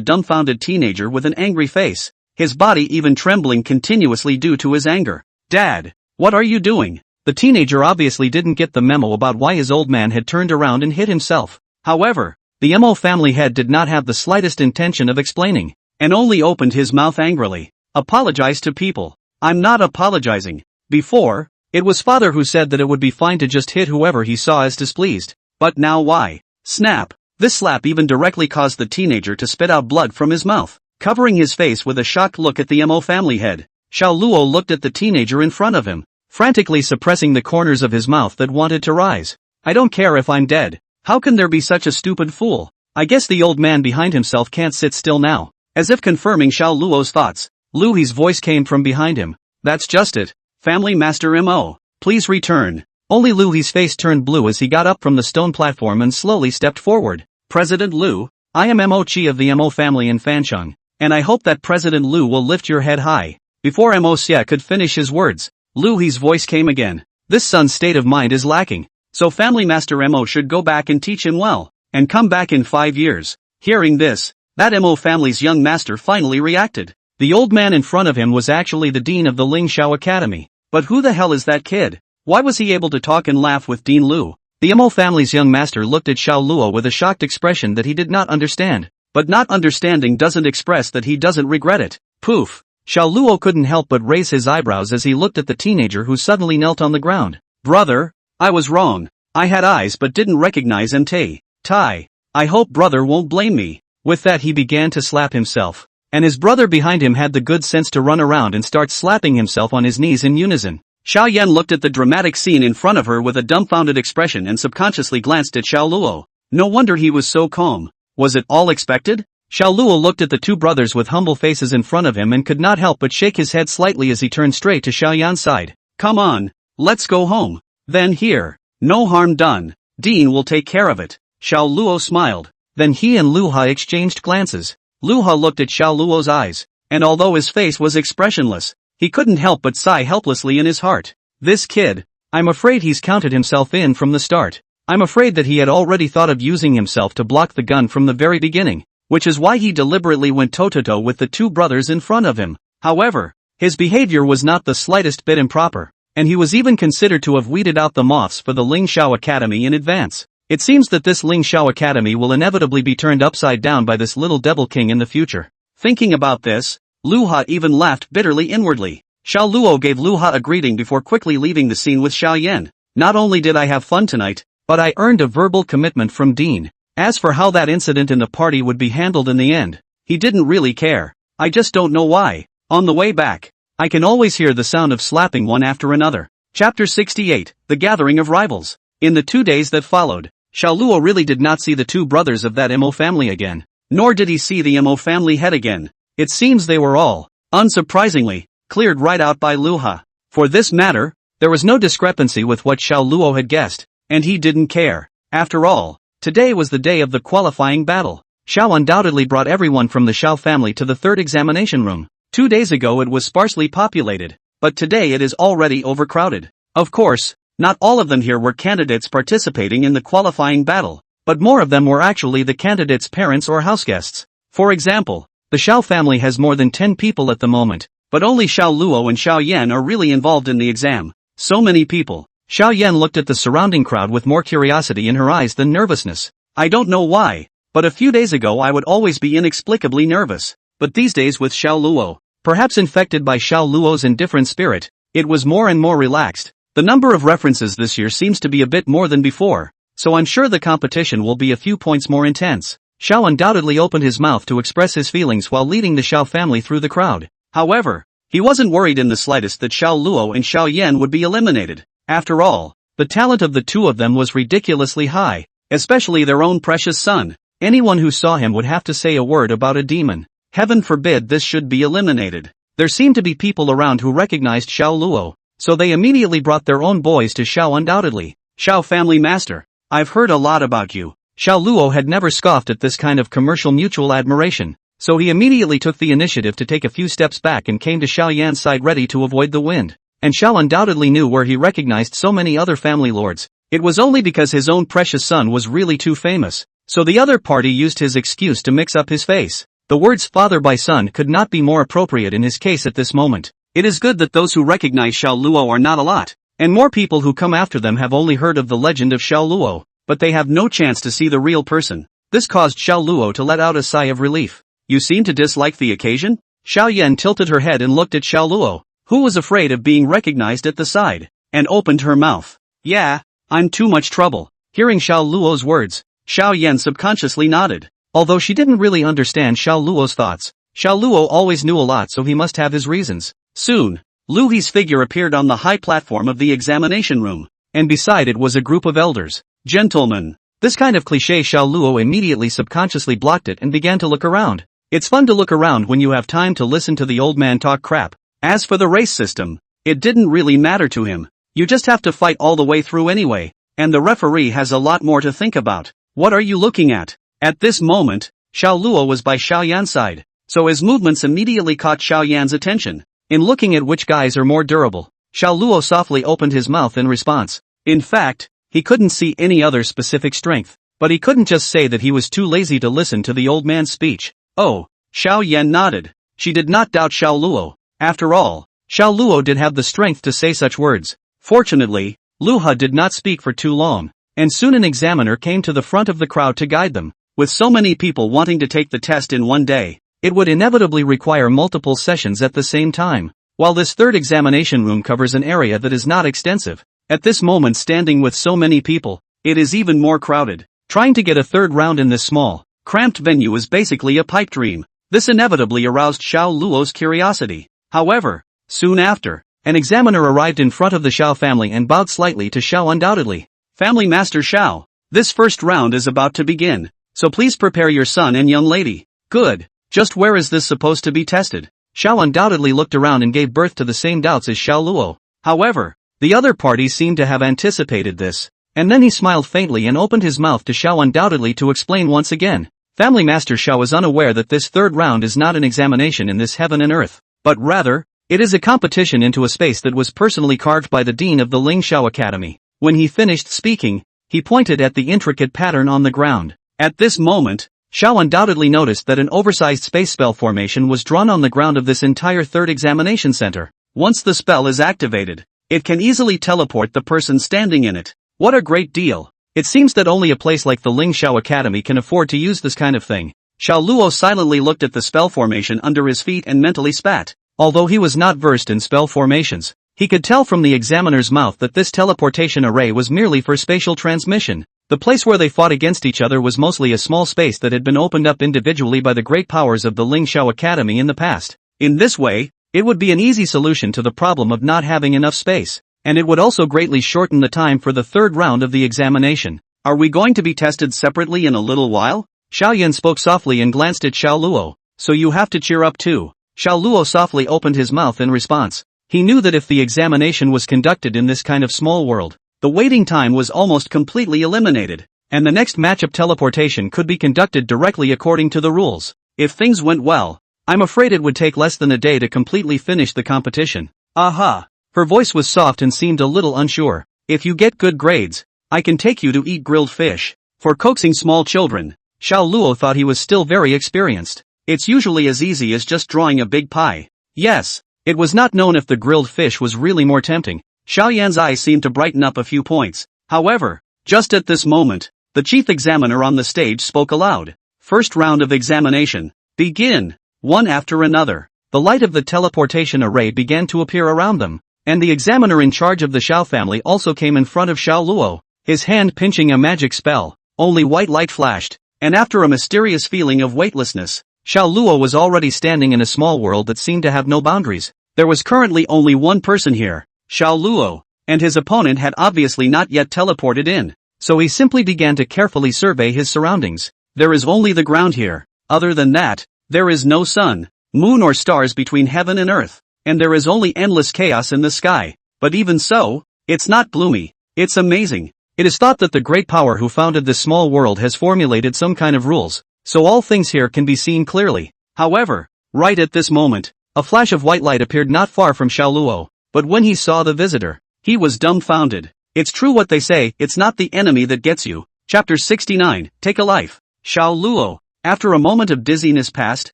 dumbfounded teenager with an angry face, his body even trembling continuously due to his anger. Dad, what are you doing? The teenager obviously didn't get the memo about why his old man had turned around and hit himself. However, the Mo family head did not have the slightest intention of explaining, and only opened his mouth angrily. Apologize to people. I'm not apologizing. Before, it was father who said that it would be fine to just hit whoever he saw as displeased. But now why? Snap! This slap even directly caused the teenager to spit out blood from his mouth, covering his face with a shocked look at the Mo family head. Xiao Luo looked at the teenager in front of him, frantically suppressing the corners of his mouth that wanted to rise. I don't care if I'm dead. How can there be such a stupid fool? I guess the old man behind himself can't sit still now. As if confirming Xiao Luo's thoughts, Lu He's voice came from behind him. That's just it. Family Master Mo, please return. Only Lu He's face turned blue as he got up from the stone platform and slowly stepped forward. President Lu, I am Mo Chi of the Mo family in Fancheng, and I hope that President Lu will lift your head high. Before Mo Xie could finish his words, Lu He's voice came again. This son's state of mind is lacking, so Family Master Mo should go back and teach him well, and come back in 5 years. Hearing this, that Mo family's young master finally reacted. The old man in front of him was actually the dean of the Ling Shao Academy. But who the hell is that kid? Why was he able to talk and laugh with Dean Lu? The Mo family's young master looked at Xiao Luo with a shocked expression that he did not understand. But not understanding doesn't express that he doesn't regret it. Poof! Xiao Luo couldn't help but raise his eyebrows as he looked at the teenager who suddenly knelt on the ground. Brother, I was wrong. I had eyes but didn't recognize MT. Tai. I hope brother won't blame me. With that he began to slap himself. And his brother behind him had the good sense to run around and start slapping himself on his knees in unison. Xiao Yan looked at the dramatic scene in front of her with a dumbfounded expression and subconsciously glanced at Xiao Luo. No wonder he was so calm. Was it all expected? Xiao Luo looked at the two brothers with humble faces in front of him and could not help but shake his head slightly as he turned straight to Xiao Yan's side. Come on, let's go home. Then here. No harm done. Dean will take care of it. Xiao Luo smiled. Then he and Luha exchanged glances. Luha looked at Xiao Luo's eyes, and although his face was expressionless, he couldn't help but sigh helplessly in his heart. This kid, I'm afraid he's counted himself in from the start. I'm afraid that he had already thought of using himself to block the gun from the very beginning, which is why he deliberately went toe-to-toe with the two brothers in front of him. However, his behavior was not the slightest bit improper, and he was even considered to have weeded out the moths for the Ling Xiao Academy in advance. It seems that this Ling Xiao Academy will inevitably be turned upside down by this little devil king in the future. Thinking about this, Luha even laughed bitterly inwardly. Xiao Luo gave Luha a greeting before quickly leaving the scene with Xiao Yan. Not only did I have fun tonight, but I earned a verbal commitment from Dean. As for how that incident in the party would be handled in the end, he didn't really care. I just don't know why. On the way back, I can always hear the sound of slapping one after another. Chapter 68, The Gathering of Rivals. In the 2 days that followed, Xiao Luo really did not see the two brothers of that Mo family again. Nor did he see the Mo family head again. It seems they were all, unsurprisingly, cleared right out by Luha. For this matter, there was no discrepancy with what Xiao Luo had guessed, and he didn't care. After all, today was the day of the qualifying battle. Xiao undoubtedly brought everyone from the Xiao family to the third examination room. 2 days ago it was sparsely populated, but today it is already overcrowded. Of course, not all of them here were candidates participating in the qualifying battle, but more of them were actually the candidates' parents or houseguests. For example, the Xiao family has more than 10 people at the moment, but only Xiao Luo and Xiao Yan are really involved in the exam. So many people. Xiao Yan looked at the surrounding crowd with more curiosity in her eyes than nervousness. I don't know why, but a few days ago I would always be inexplicably nervous, but these days with Xiao Luo, perhaps infected by Xiao Luo's indifferent spirit, it was more and more relaxed. The number of references this year seems to be a bit more than before, so I'm sure the competition will be a few points more intense. Xiao undoubtedly opened his mouth to express his feelings while leading the Xiao family through the crowd. However, he wasn't worried in the slightest that Xiao Luo and Xiao Yan would be eliminated. After all, the talent of the two of them was ridiculously high, especially their own precious son. Anyone who saw him would have to say a word about a demon. Heaven forbid this should be eliminated. There seemed to be people around who recognized Xiao Luo, so they immediately brought their own boys to Xiao undoubtedly. Xiao family master, I've heard a lot about you. Xiao Luo had never scoffed at this kind of commercial mutual admiration, so he immediately took the initiative to take a few steps back and came to Xiao Yan's side ready to avoid the wind. And Xiao undoubtedly knew where he recognized so many other family lords. It was only because his own precious son was really too famous, so the other party used his excuse to mix up his face. The words father by son could not be more appropriate in his case at this moment. It is good that those who recognize Xiao Luo are not a lot, and more people who come after them have only heard of the legend of Xiao Luo, but they have no chance to see the real person. This caused Xiao Luo to let out a sigh of relief. You seem to dislike the occasion? Xiao Yan tilted her head and looked at Xiao Luo, who was afraid of being recognized at the side, and opened her mouth. Yeah, I'm too much trouble. Hearing Xiao Luo's words, Xiao Yan subconsciously nodded. Although she didn't really understand Xiao Luo's thoughts, Xiao Luo always knew a lot, so he must have his reasons. Soon, Lu He's figure appeared on the high platform of the examination room, and beside it was a group of elders. Gentlemen. This kind of cliché Xiao Luo immediately subconsciously blocked it and began to look around. It's fun to look around when you have time to listen to the old man talk crap. As for the race system, it didn't really matter to him. You just have to fight all the way through anyway, and the referee has a lot more to think about. What are you looking at? At this moment, Xiao Luo was by Xiao Yan's side, so his movements immediately caught Xiao Yan's attention. In looking at which guys are more durable, Xiao Luo softly opened his mouth in response. In fact, he couldn't see any other specific strength, but he couldn't just say that he was too lazy to listen to the old man's speech. Oh, Xiao Yan nodded. She did not doubt Xiao Luo. After all, Xiao Luo did have the strength to say such words. Fortunately, Luha did not speak for too long, and soon an examiner came to the front of the crowd to guide them. With so many people wanting to take the test in one day, it would inevitably require multiple sessions at the same time. While this third examination room covers an area that is not extensive, at this moment standing with so many people, it is even more crowded. Trying to get a third round in this small, cramped venue is basically a pipe dream. This inevitably aroused Xiao Luo's curiosity. However, soon after, an examiner arrived in front of the Xiao family and bowed slightly to Xiao undoubtedly. Family Master Xiao, this first round is about to begin, so please prepare your son and young lady. Good. Just where is this supposed to be tested? Xiao undoubtedly looked around and gave birth to the same doubts as Xiao Luo. However, the other party seemed to have anticipated this, And then he smiled faintly and opened his mouth to Xiao, undoubtedly to explain once again. Family Master Xiao is unaware that this third round is not an examination in this heaven and earth, but rather, it is a competition into a space that was personally carved by the dean of the Ling Xiao Academy. When he finished speaking, he pointed at the intricate pattern on the ground. At this moment, Xiao undoubtedly noticed that an oversized space spell formation was drawn on the ground of this entire third examination center. Once the spell is activated, it can easily teleport the person standing in it. What a great deal! It seems that only a place like the Ling Xiao Academy can afford to use this kind of thing. Xiao Luo silently looked at the spell formation under his feet and mentally spat. Although he was not versed in spell formations, he could tell from the examiner's mouth that this teleportation array was merely for spatial transmission. The place where they fought against each other was mostly a small space that had been opened up individually by the great powers of the Ling Xiao Academy in the past. In this way, it would be an easy solution to the problem of not having enough space, and it would also greatly shorten the time for the third round of the examination. Are we going to be tested separately in a little while? Xiao Yan spoke softly and glanced at Xiao Luo. So you have to cheer up too. Xiao Luo softly opened his mouth in response. He knew that if the examination was conducted in this kind of small world, the waiting time was almost completely eliminated, and the next matchup teleportation could be conducted directly according to the rules. If things went well, I'm afraid it would take less than a day to completely finish the competition. Aha! Her voice was soft and seemed a little unsure. If you get good grades, I can take you to eat grilled fish. For coaxing small children, Xiao Luo thought he was still very experienced. It's usually as easy as just drawing a big pie. Yes, it was not known if the grilled fish was really more tempting. Xiao Yan's eyes seemed to brighten up a few points. However, just at this moment, the chief examiner on the stage spoke aloud. First round of examination. Begin. One after another. The light of the teleportation array began to appear around them, and the examiner in charge of the Xiao family also came in front of Xiao Luo, his hand pinching a magic spell. Only white light flashed, and after a mysterious feeling of weightlessness, Xiao Luo was already standing in a small world that seemed to have no boundaries. There was currently only one person here, Xiao Luo, and his opponent had obviously not yet teleported in, so he simply began to carefully survey his surroundings. There is only the ground here. Other than that, there is no sun, moon or stars between heaven and earth, and there is only endless chaos in the sky. But even so, it's not gloomy. It's amazing. It is thought that the great power who founded this small world has formulated some kind of rules, so all things here can be seen clearly. However, right at this moment, a flash of white light appeared not far from Xiao Luo, but when he saw the visitor, he was dumbfounded. It's true what they say, it's not the enemy that gets you. Chapter 69, Take a Life. Xiao Luo. After a moment of dizziness passed,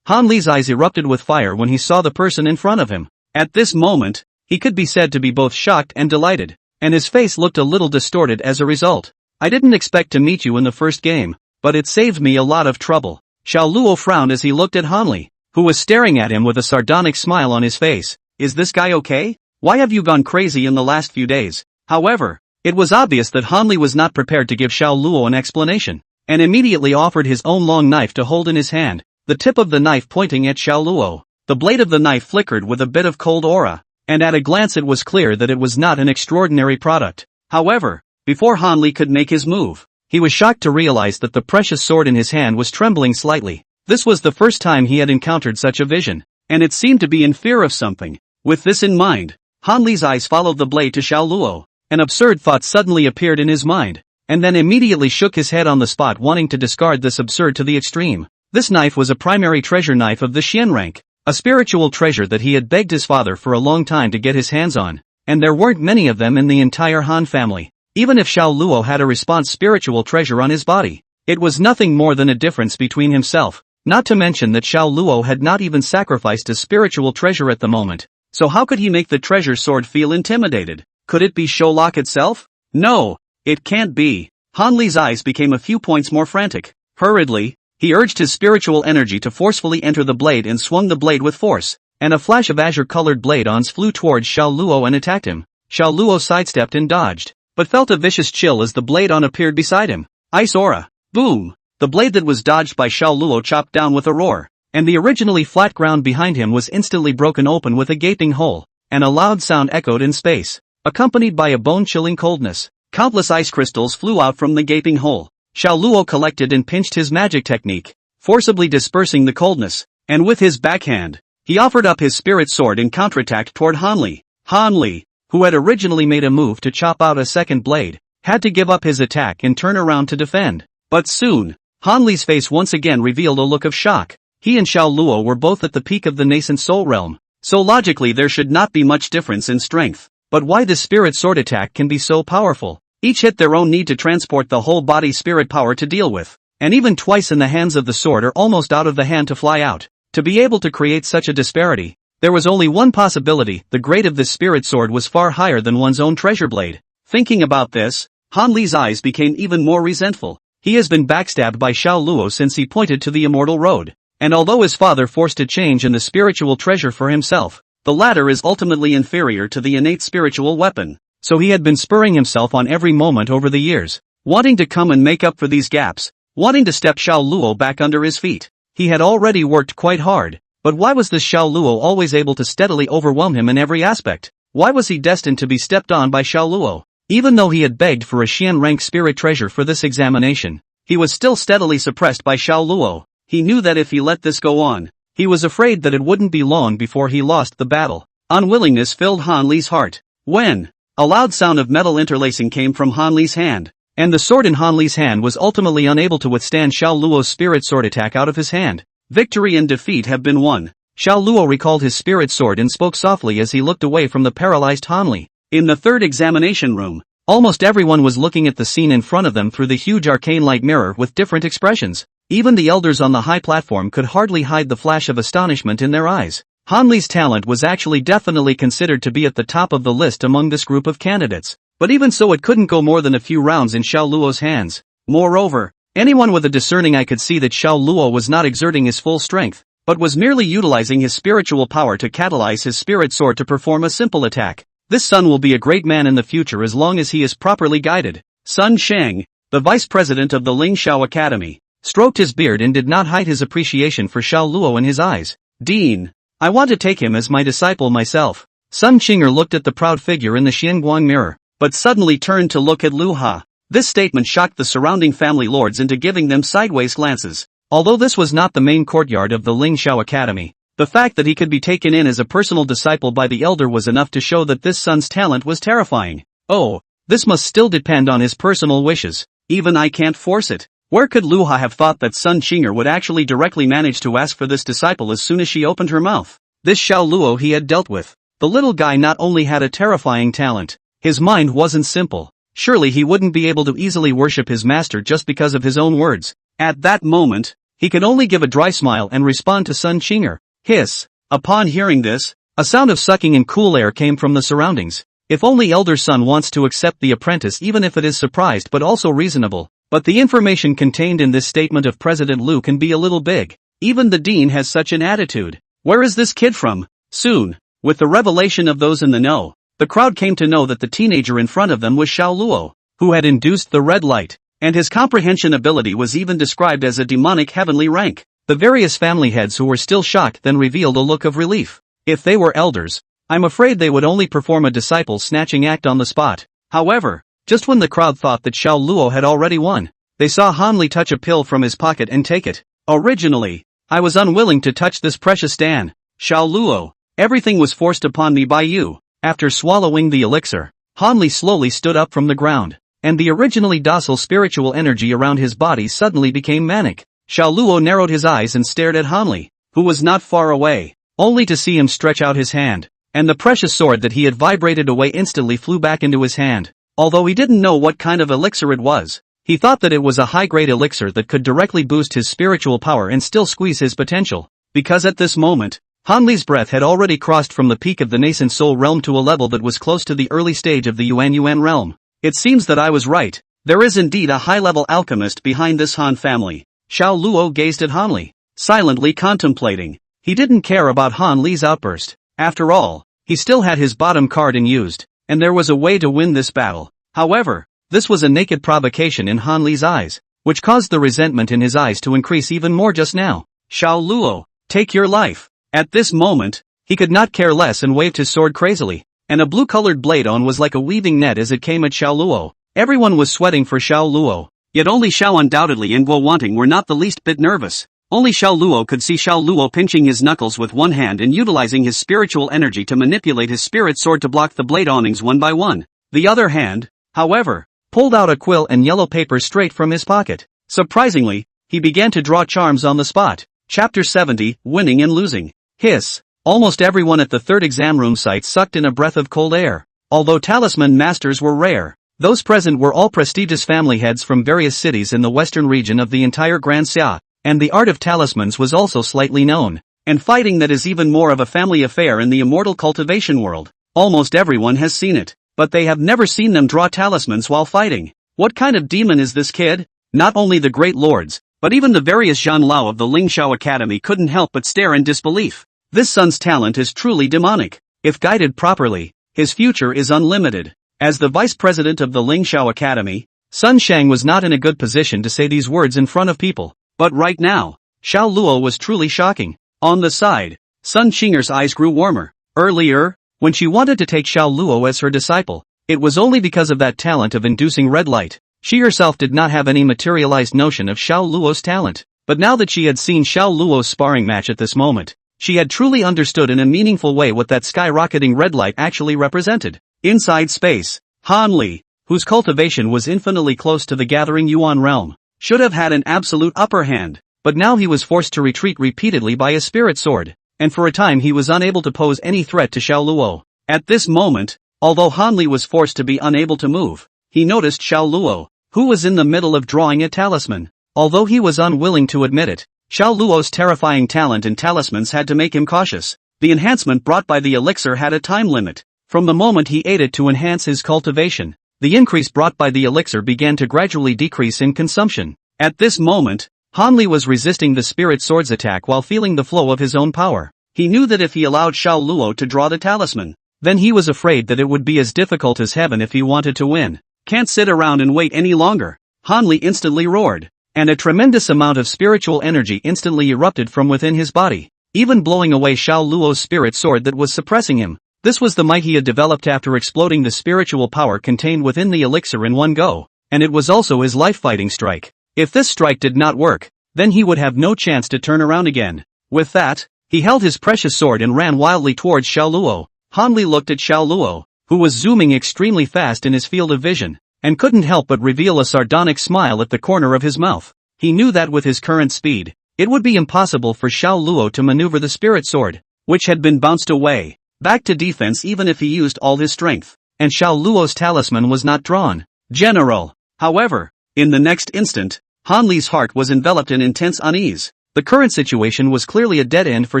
Han Li's eyes erupted with fire when he saw the person in front of him. At this moment, he could be said to be both shocked and delighted, and his face looked a little distorted as a result. I didn't expect to meet you in the first game, but it saved me a lot of trouble. Xiao Luo frowned as he looked at Han Li, who was staring at him with a sardonic smile on his face. Is this guy okay? Why have you gone crazy in the last few days? However, it was obvious that Han Li was not prepared to give Xiao Luo an explanation, and immediately offered his own long knife to hold in his hand, the tip of the knife pointing at Xiao Luo. The blade of the knife flickered with a bit of cold aura, and at a glance it was clear that it was not an extraordinary product. However, before Han Li could make his move, he was shocked to realize that the precious sword in his hand was trembling slightly. This was the first time he had encountered such a vision, and it seemed to be in fear of something. With this in mind, Han Li's eyes followed the blade to Xiao Luo. An absurd thought suddenly appeared in his mind, and then immediately shook his head on the spot, wanting to discard this absurd to the extreme. This knife was a primary treasure knife of the Xian rank, a spiritual treasure that he had begged his father for a long time to get his hands on, and there weren't many of them in the entire Han family. Even if Xiao Luo had a response spiritual treasure on his body, it was nothing more than a difference between himself, not to mention that Xiao Luo had not even sacrificed a spiritual treasure at the moment. So how could he make the treasure sword feel intimidated? Could it be Sholok itself? No, it can't be. Han Li's eyes became a few points more frantic. Hurriedly, he urged his spiritual energy to forcefully enter the blade and swung the blade with force, and a flash of azure-colored blade-ons flew towards Xiao Luo and attacked him. Xiao Luo sidestepped and dodged, but felt a vicious chill as the blade-on appeared beside him. Ice aura. Boom! The blade that was dodged by Xiao Luo chopped down with a roar, and the originally flat ground behind him was instantly broken open with a gaping hole, and a loud sound echoed in space, accompanied by a bone-chilling coldness. Countless ice crystals flew out from the gaping hole. Xiao Luo collected and pinched his magic technique, forcibly dispersing the coldness, and with his backhand, he offered up his spirit sword and counterattacked toward Han Li. Han Li, who had originally made a move to chop out a second blade, had to give up his attack and turn around to defend. But soon, Han Li's face once again revealed a look of shock. He and Xiao Luo were both at the peak of the nascent soul realm, so logically there should not be much difference in strength. But why this spirit sword attack can be so powerful? Each hit their own need to transport the whole body spirit power to deal with, and even twice in the hands of the sword are almost out of the hand to fly out. To be able to create such a disparity, there was only one possibility: the grade of this spirit sword was far higher than one's own treasure blade. Thinking about this, Han Li's eyes became even more resentful. He has been backstabbed by Xiao Luo since he pointed to the immortal road, and although his father forced a change in the spiritual treasure for himself, the latter is ultimately inferior to the innate spiritual weapon. So he had been spurring himself on every moment over the years, wanting to come and make up for these gaps, wanting to step Xiao Luo back under his feet. He had already worked quite hard, but why was this Xiao Luo always able to steadily overwhelm him in every aspect? Why was he destined to be stepped on by Xiao Luo? Even though he had begged for a Xian rank spirit treasure for this examination, he was still steadily suppressed by Xiao Luo. He knew that if he let this go on, he was afraid that it wouldn't be long before he lost the battle. Unwillingness filled Han Li's heart. When a loud sound of metal interlacing came from Han Li's hand, and the sword in Han Li's hand was ultimately unable to withstand Xiao Luo's spirit sword attack out of his hand. Victory and defeat have been won. Xiao Luo recalled his spirit sword and spoke softly as he looked away from the paralyzed Han Li. In the third examination room, almost everyone was looking at the scene in front of them through the huge arcane-like mirror with different expressions. Even the elders on the high platform could hardly hide the flash of astonishment in their eyes. Han Li's talent was actually definitely considered to be at the top of the list among this group of candidates, but even so it couldn't go more than a few rounds in Xiao Luo's hands. Moreover, anyone with a discerning eye could see that Xiao Luo was not exerting his full strength, but was merely utilizing his spiritual power to catalyze his spirit sword to perform a simple attack. This son will be a great man in the future as long as he is properly guided. Sun Sheng, the vice president of the Ling Xiao Academy, stroked his beard and did not hide his appreciation for Xiao Luo in his eyes. Dean, I want to take him as my disciple myself. Sun Qinger looked at the proud figure in the Xianguang mirror, but suddenly turned to look at Lu Ha. This statement shocked the surrounding family lords into giving them sideways glances. Although this was not the main courtyard of the Ling Xiao Academy, the fact that he could be taken in as a personal disciple by the elder was enough to show that this son's talent was terrifying. Oh, this must still depend on his personal wishes. Even I can't force it. Where could Lu Ha have thought that Sun Qinger would actually directly manage to ask for this disciple as soon as she opened her mouth? This Xiao Luo he had dealt with. The little guy not only had a terrifying talent, his mind wasn't simple. Surely he wouldn't be able to easily worship his master just because of his own words. At that moment, he could only give a dry smile and respond to Sun Qinger. Hiss. Upon hearing this, a sound of sucking in cool air came from the surroundings. If only Elder Sun wants to accept the apprentice, even if it is surprised but also reasonable. But the information contained in this statement of President Lu can be a little big. Even the dean has such an attitude. Where is this kid from? Soon, with the revelation of those in the know, the crowd came to know that the teenager in front of them was Xiao Luo, who had induced the red light, and his comprehension ability was even described as a demonic heavenly rank. The various family heads who were still shocked then revealed a look of relief. If they were elders, I'm afraid they would only perform a disciple snatching act on the spot. However, just when the crowd thought that Xiao Luo had already won, they saw Han Li touch a pill from his pocket and take it. Originally, I was unwilling to touch this precious Dan. Xiao Luo, everything was forced upon me by you. After swallowing the elixir, Han Li slowly stood up from the ground, and the originally docile spiritual energy around his body suddenly became manic. Xiao Luo narrowed his eyes and stared at Han Li, who was not far away, only to see him stretch out his hand, and the precious sword that he had vibrated away instantly flew back into his hand. Although he didn't know what kind of elixir it was, he thought that it was a high-grade elixir that could directly boost his spiritual power and still squeeze his potential, because at this moment, Han Li's breath had already crossed from the peak of the nascent soul realm to a level that was close to the early stage of the Yuan realm. It seems that I was right. There is indeed a high-level alchemist behind this Han family. Xiao Luo gazed at Han Li, silently contemplating. He didn't care about Han Li's outburst. After all, he still had his bottom card unused, and there was a way to win this battle. However, this was a naked provocation in Han Li's eyes, which caused the resentment in his eyes to increase even more just now. Xiao Luo, take your life. At this moment, he could not care less and waved his sword crazily, and a blue-colored blade on was like a weaving net as it came at Xiao Luo. Everyone was sweating for Xiao Luo, yet only Xiao undoubtedly and Guo Wanting were not the least bit nervous. Only Xiao Luo could see Xiao Luo pinching his knuckles with one hand and utilizing his spiritual energy to manipulate his spirit sword to block the blade awnings one by one. The other hand, however, pulled out a quill and yellow paper straight from his pocket. Surprisingly, he began to draw charms on the spot. Chapter 70, Winning and Losing. Hiss. Almost everyone at the third exam room site sucked in a breath of cold air. Although talisman masters were rare, those present were all prestigious family heads from various cities in the western region of the entire Grand Xia, and the art of talismans was also slightly known. And fighting that is even more of a family affair in the immortal cultivation world. Almost everyone has seen it, but they have never seen them draw talismans while fighting. What kind of demon is this kid? Not only the great lords, but even the various Zhan Lao of the Lingxiao Academy couldn't help but stare in disbelief. This son's talent is truly demonic. If guided properly, his future is unlimited. As the vice president of the Lingxiao Academy, Sun Shang was not in a good position to say these words in front of people. But right now, Xiao Luo was truly shocking. On the side, Sun Qinger's eyes grew warmer. Earlier, when she wanted to take Xiao Luo as her disciple, it was only because of that talent of inducing red light. She herself did not have any materialized notion of Xiao Luo's talent, but now that she had seen Xiao Luo's sparring match at this moment, she had truly understood in a meaningful way what that skyrocketing red light actually represented. Inside space, Han Li, whose cultivation was infinitely close to the gathering Yuan realm, should have had an absolute upper hand, but now he was forced to retreat repeatedly by a spirit sword, and for a time he was unable to pose any threat to Xiao Luo. At this moment, although Han Li was forced to be unable to move, he noticed Xiao Luo, who was in the middle of drawing a talisman. Although he was unwilling to admit it, Xiao Luo's terrifying talent in talismans had to make him cautious. The enhancement brought by the elixir had a time limit. From the moment he ate it to enhance his cultivation, the increase brought by the elixir began to gradually decrease in consumption. At this moment, Han Li was resisting the spirit sword's attack while feeling the flow of his own power. He knew that if he allowed Xiao Luo to draw the talisman, then he was afraid that it would be as difficult as heaven if he wanted to win. Can't sit around and wait any longer, Han Li instantly roared, and a tremendous amount of spiritual energy instantly erupted from within his body, even blowing away Xiao Luo's spirit sword that was suppressing him. This was the might he had developed after exploding the spiritual power contained within the elixir in one go, and it was also his life-fighting strike. If this strike did not work, then he would have no chance to turn around again. With that, he held his precious sword and ran wildly towards Xiao Luo. Han Li looked at Xiao Luo, who was zooming extremely fast in his field of vision, and couldn't help but reveal a sardonic smile at the corner of his mouth. He knew that with his current speed, it would be impossible for Xiao Luo to maneuver the spirit sword, which had been bounced away, back to defense even if he used all his strength, and Xiao Luo's talisman was not drawn. General. However, in the next instant, Han Li's heart was enveloped in intense unease. The current situation was clearly a dead end for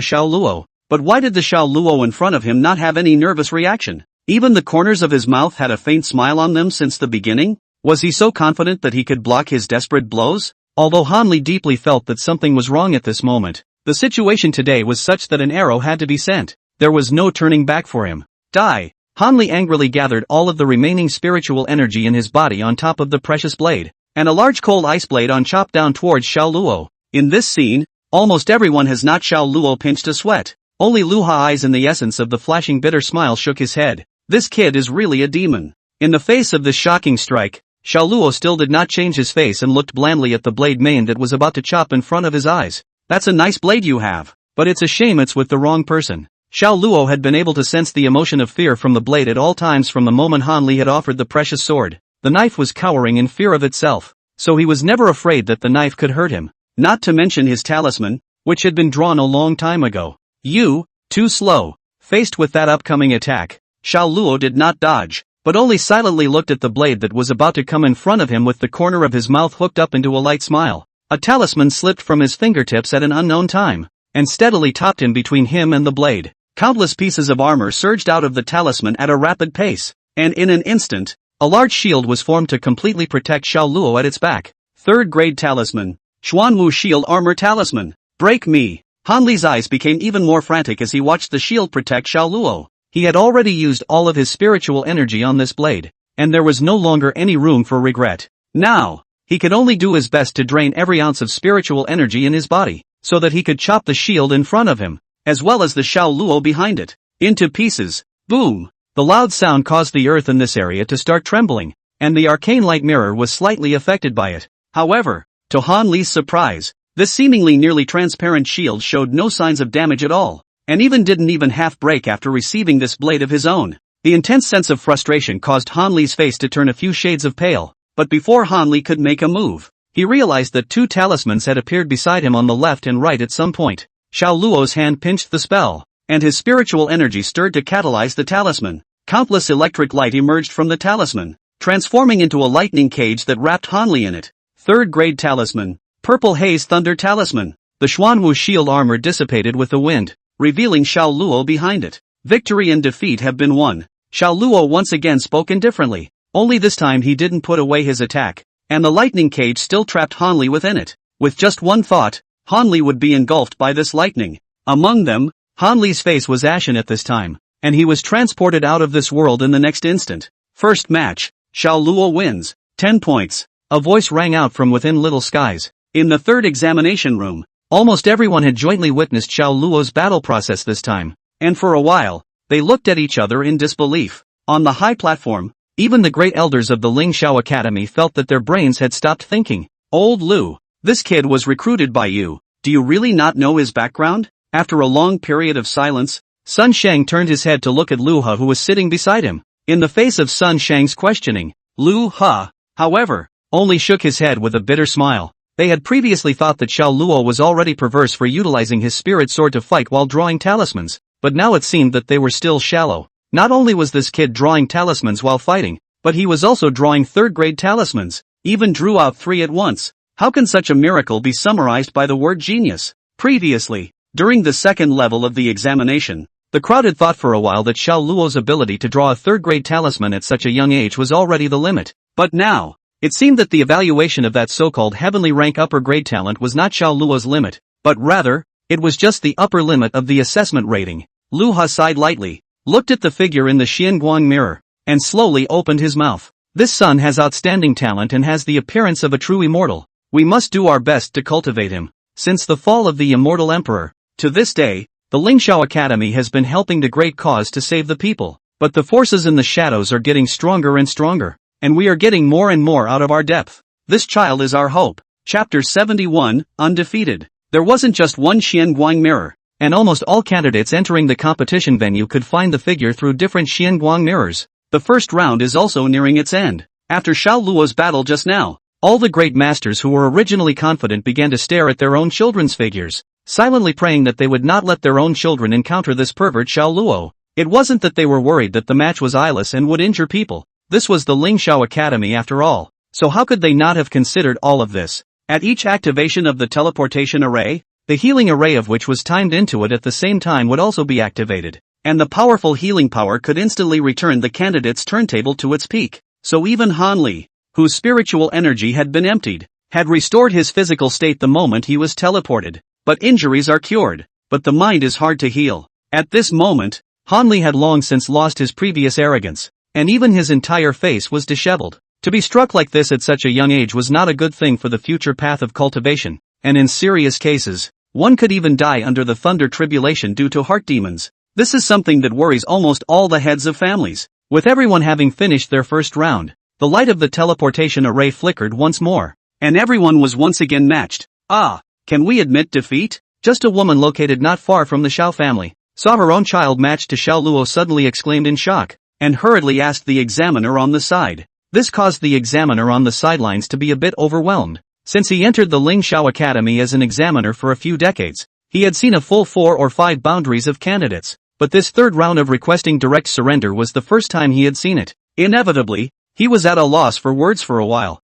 Xiao Luo, but why did the Xiao Luo in front of him not have any nervous reaction? Even the corners of his mouth had a faint smile on them since the beginning? Was he so confident that he could block his desperate blows? Although Han Li deeply felt that something was wrong at this moment, the situation today was such that an arrow had to be sent. There was no turning back for him. Die! Han Li angrily gathered all of the remaining spiritual energy in his body on top of the precious blade, and a large cold ice blade on chopped down towards Xiao Luo. In this scene, almost everyone has not Xiao Luo pinched a sweat. Only Lu Hai's in the essence of the flashing bitter smile shook his head. This kid is really a demon. In the face of this shocking strike, Xiao Luo still did not change his face and looked blandly at the blade mane that was about to chop in front of his eyes. That's a nice blade you have, but it's a shame it's with the wrong person. Xiao Luo had been able to sense the emotion of fear from the blade at all times from the moment Han Li had offered the precious sword. The knife was cowering in fear of itself, so he was never afraid that the knife could hurt him. Not to mention his talisman, which had been drawn a long time ago. Too slow. Faced with that upcoming attack, Xiao Luo did not dodge, but only silently looked at the blade that was about to come in front of him with the corner of his mouth hooked up into a light smile. A talisman slipped from his fingertips at an unknown time, and steadily topped in between him and the blade. Countless pieces of armor surged out of the talisman at a rapid pace, and in an instant, a large shield was formed to completely protect Xiao Luo at its back. Third grade talisman. Xuanwu Shield Armor Talisman. Break me. Han Li's eyes became even more frantic as he watched the shield protect Xiao Luo. He had already used all of his spiritual energy on this blade, and there was no longer any room for regret. Now, he could only do his best to drain every ounce of spiritual energy in his body, so that he could chop the shield in front of him, as well as the Xiao Luo behind it, into pieces. Boom! The loud sound caused the earth in this area to start trembling, and the arcane light mirror was slightly affected by it. However, to Han Li's surprise, this seemingly nearly transparent shield showed no signs of damage at all, and didn't even half break after receiving this blade of his own. The intense sense of frustration caused Han Li's face to turn a few shades of pale. but before Han Li could make a move, he realized that two talismans had appeared beside him on the left and right at some point. Xiao Luo's hand pinched the spell, and his spiritual energy stirred to catalyze the talisman. Countless electric light emerged from the talisman, transforming into a lightning cage that wrapped Han Li in it. Third grade talisman, Purple Haze Thunder Talisman. The Xuanwu shield armor dissipated with the wind, revealing Xiao Luo behind it. Victory and defeat have been won. Xiao Luo once again spoke indifferently, only this time he didn't put away his attack, and the lightning cage still trapped Han Li within it. With just one thought, Han Li would be engulfed by this lightning. Among them, Han Li's face was ashen at this time, and he was transported out of this world in the next instant. First match, Xiao Luo wins, 10 points. A voice rang out from within Little Skies. In the third examination room, almost everyone had jointly witnessed Xiao Luo's battle process this time, and for a while, they looked at each other in disbelief. On the high platform, even the great elders of the Ling Xiao Academy felt that their brains had stopped thinking. Old Lu, this kid was recruited by you. Do you really not know his background? After a long period of silence, Sun Sheng turned his head to look at Lu Ha, who was sitting beside him. In the face of Sun Sheng's questioning, Lu Ha, however, only shook his head with a bitter smile. They had previously thought that Xiao Luo was already perverse for utilizing his spirit sword to fight while drawing talismans, but now it seemed that they were still shallow. Not only was this kid drawing talismans while fighting, but he was also drawing third-grade talismans, even drew out 3 at once. How can such a miracle be summarized by the word genius? Previously, during the second level of the examination, the crowd had thought for a while that Xiao Luo's ability to draw a third-grade talisman at such a young age was already the limit. But now, it seemed that the evaluation of that so-called heavenly rank upper-grade talent was not Xiao Luo's limit, but rather, it was just the upper limit of the assessment rating. Lu Ha sighed lightly, looked at the figure in the Xianguang mirror, and slowly opened his mouth. This son has outstanding talent and has the appearance of a true immortal. We must do our best to cultivate him. Since the fall of the immortal emperor, to this day, the Lingxiao Academy has been helping the great cause to save the people. But the forces in the shadows are getting stronger and stronger, and we are getting more and more out of our depth. This child is our hope. Chapter 71, Undefeated. There wasn't just one Xianguang mirror, and almost all candidates entering the competition venue could find the figure through different Xianguang mirrors. The first round is also nearing its end. After Xiao Luo's battle just now, all the great masters who were originally confident began to stare at their own children's figures, silently praying that they would not let their own children encounter this pervert Xiao Luo. It wasn't that they were worried that the match was eyeless and would injure people. This was the Lingxiao Academy after all. So how could they not have considered all of this? At each activation of the teleportation array, the healing array of which was timed into it at the same time would also be activated, and the powerful healing power could instantly return the candidate's turntable to its peak. So even Han Li, whose spiritual energy had been emptied, had restored his physical state the moment he was teleported. But injuries are cured, but the mind is hard to heal. At this moment, Han Li had long since lost his previous arrogance, and even his entire face was disheveled. To be struck like this at such a young age was not a good thing for the future path of cultivation, and in serious cases, one could even die under the thunder tribulation due to heart demons. This is something that worries almost all the heads of families. With everyone having finished their first round, the light of the teleportation array flickered once more, and everyone was once again matched. Ah, can we admit defeat? Just a woman located not far from the Xiao family saw her own child matched to Xiao Luo, suddenly exclaimed in shock, and hurriedly asked the examiner on the side. This caused the examiner on the sidelines to be a bit overwhelmed. Since he entered the Lingxiao Academy as an examiner for a few decades, he had seen a full 4 or 5 boundaries of candidates, but this third round of requesting direct surrender was the first time he had seen it. Inevitably, he was at a loss for words for a while.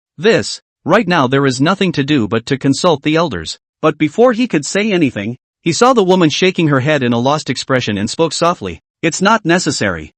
Right now there is nothing to do but to consult the elders. But before he could say anything, he saw the woman shaking her head in a lost expression and spoke softly. It's not necessary.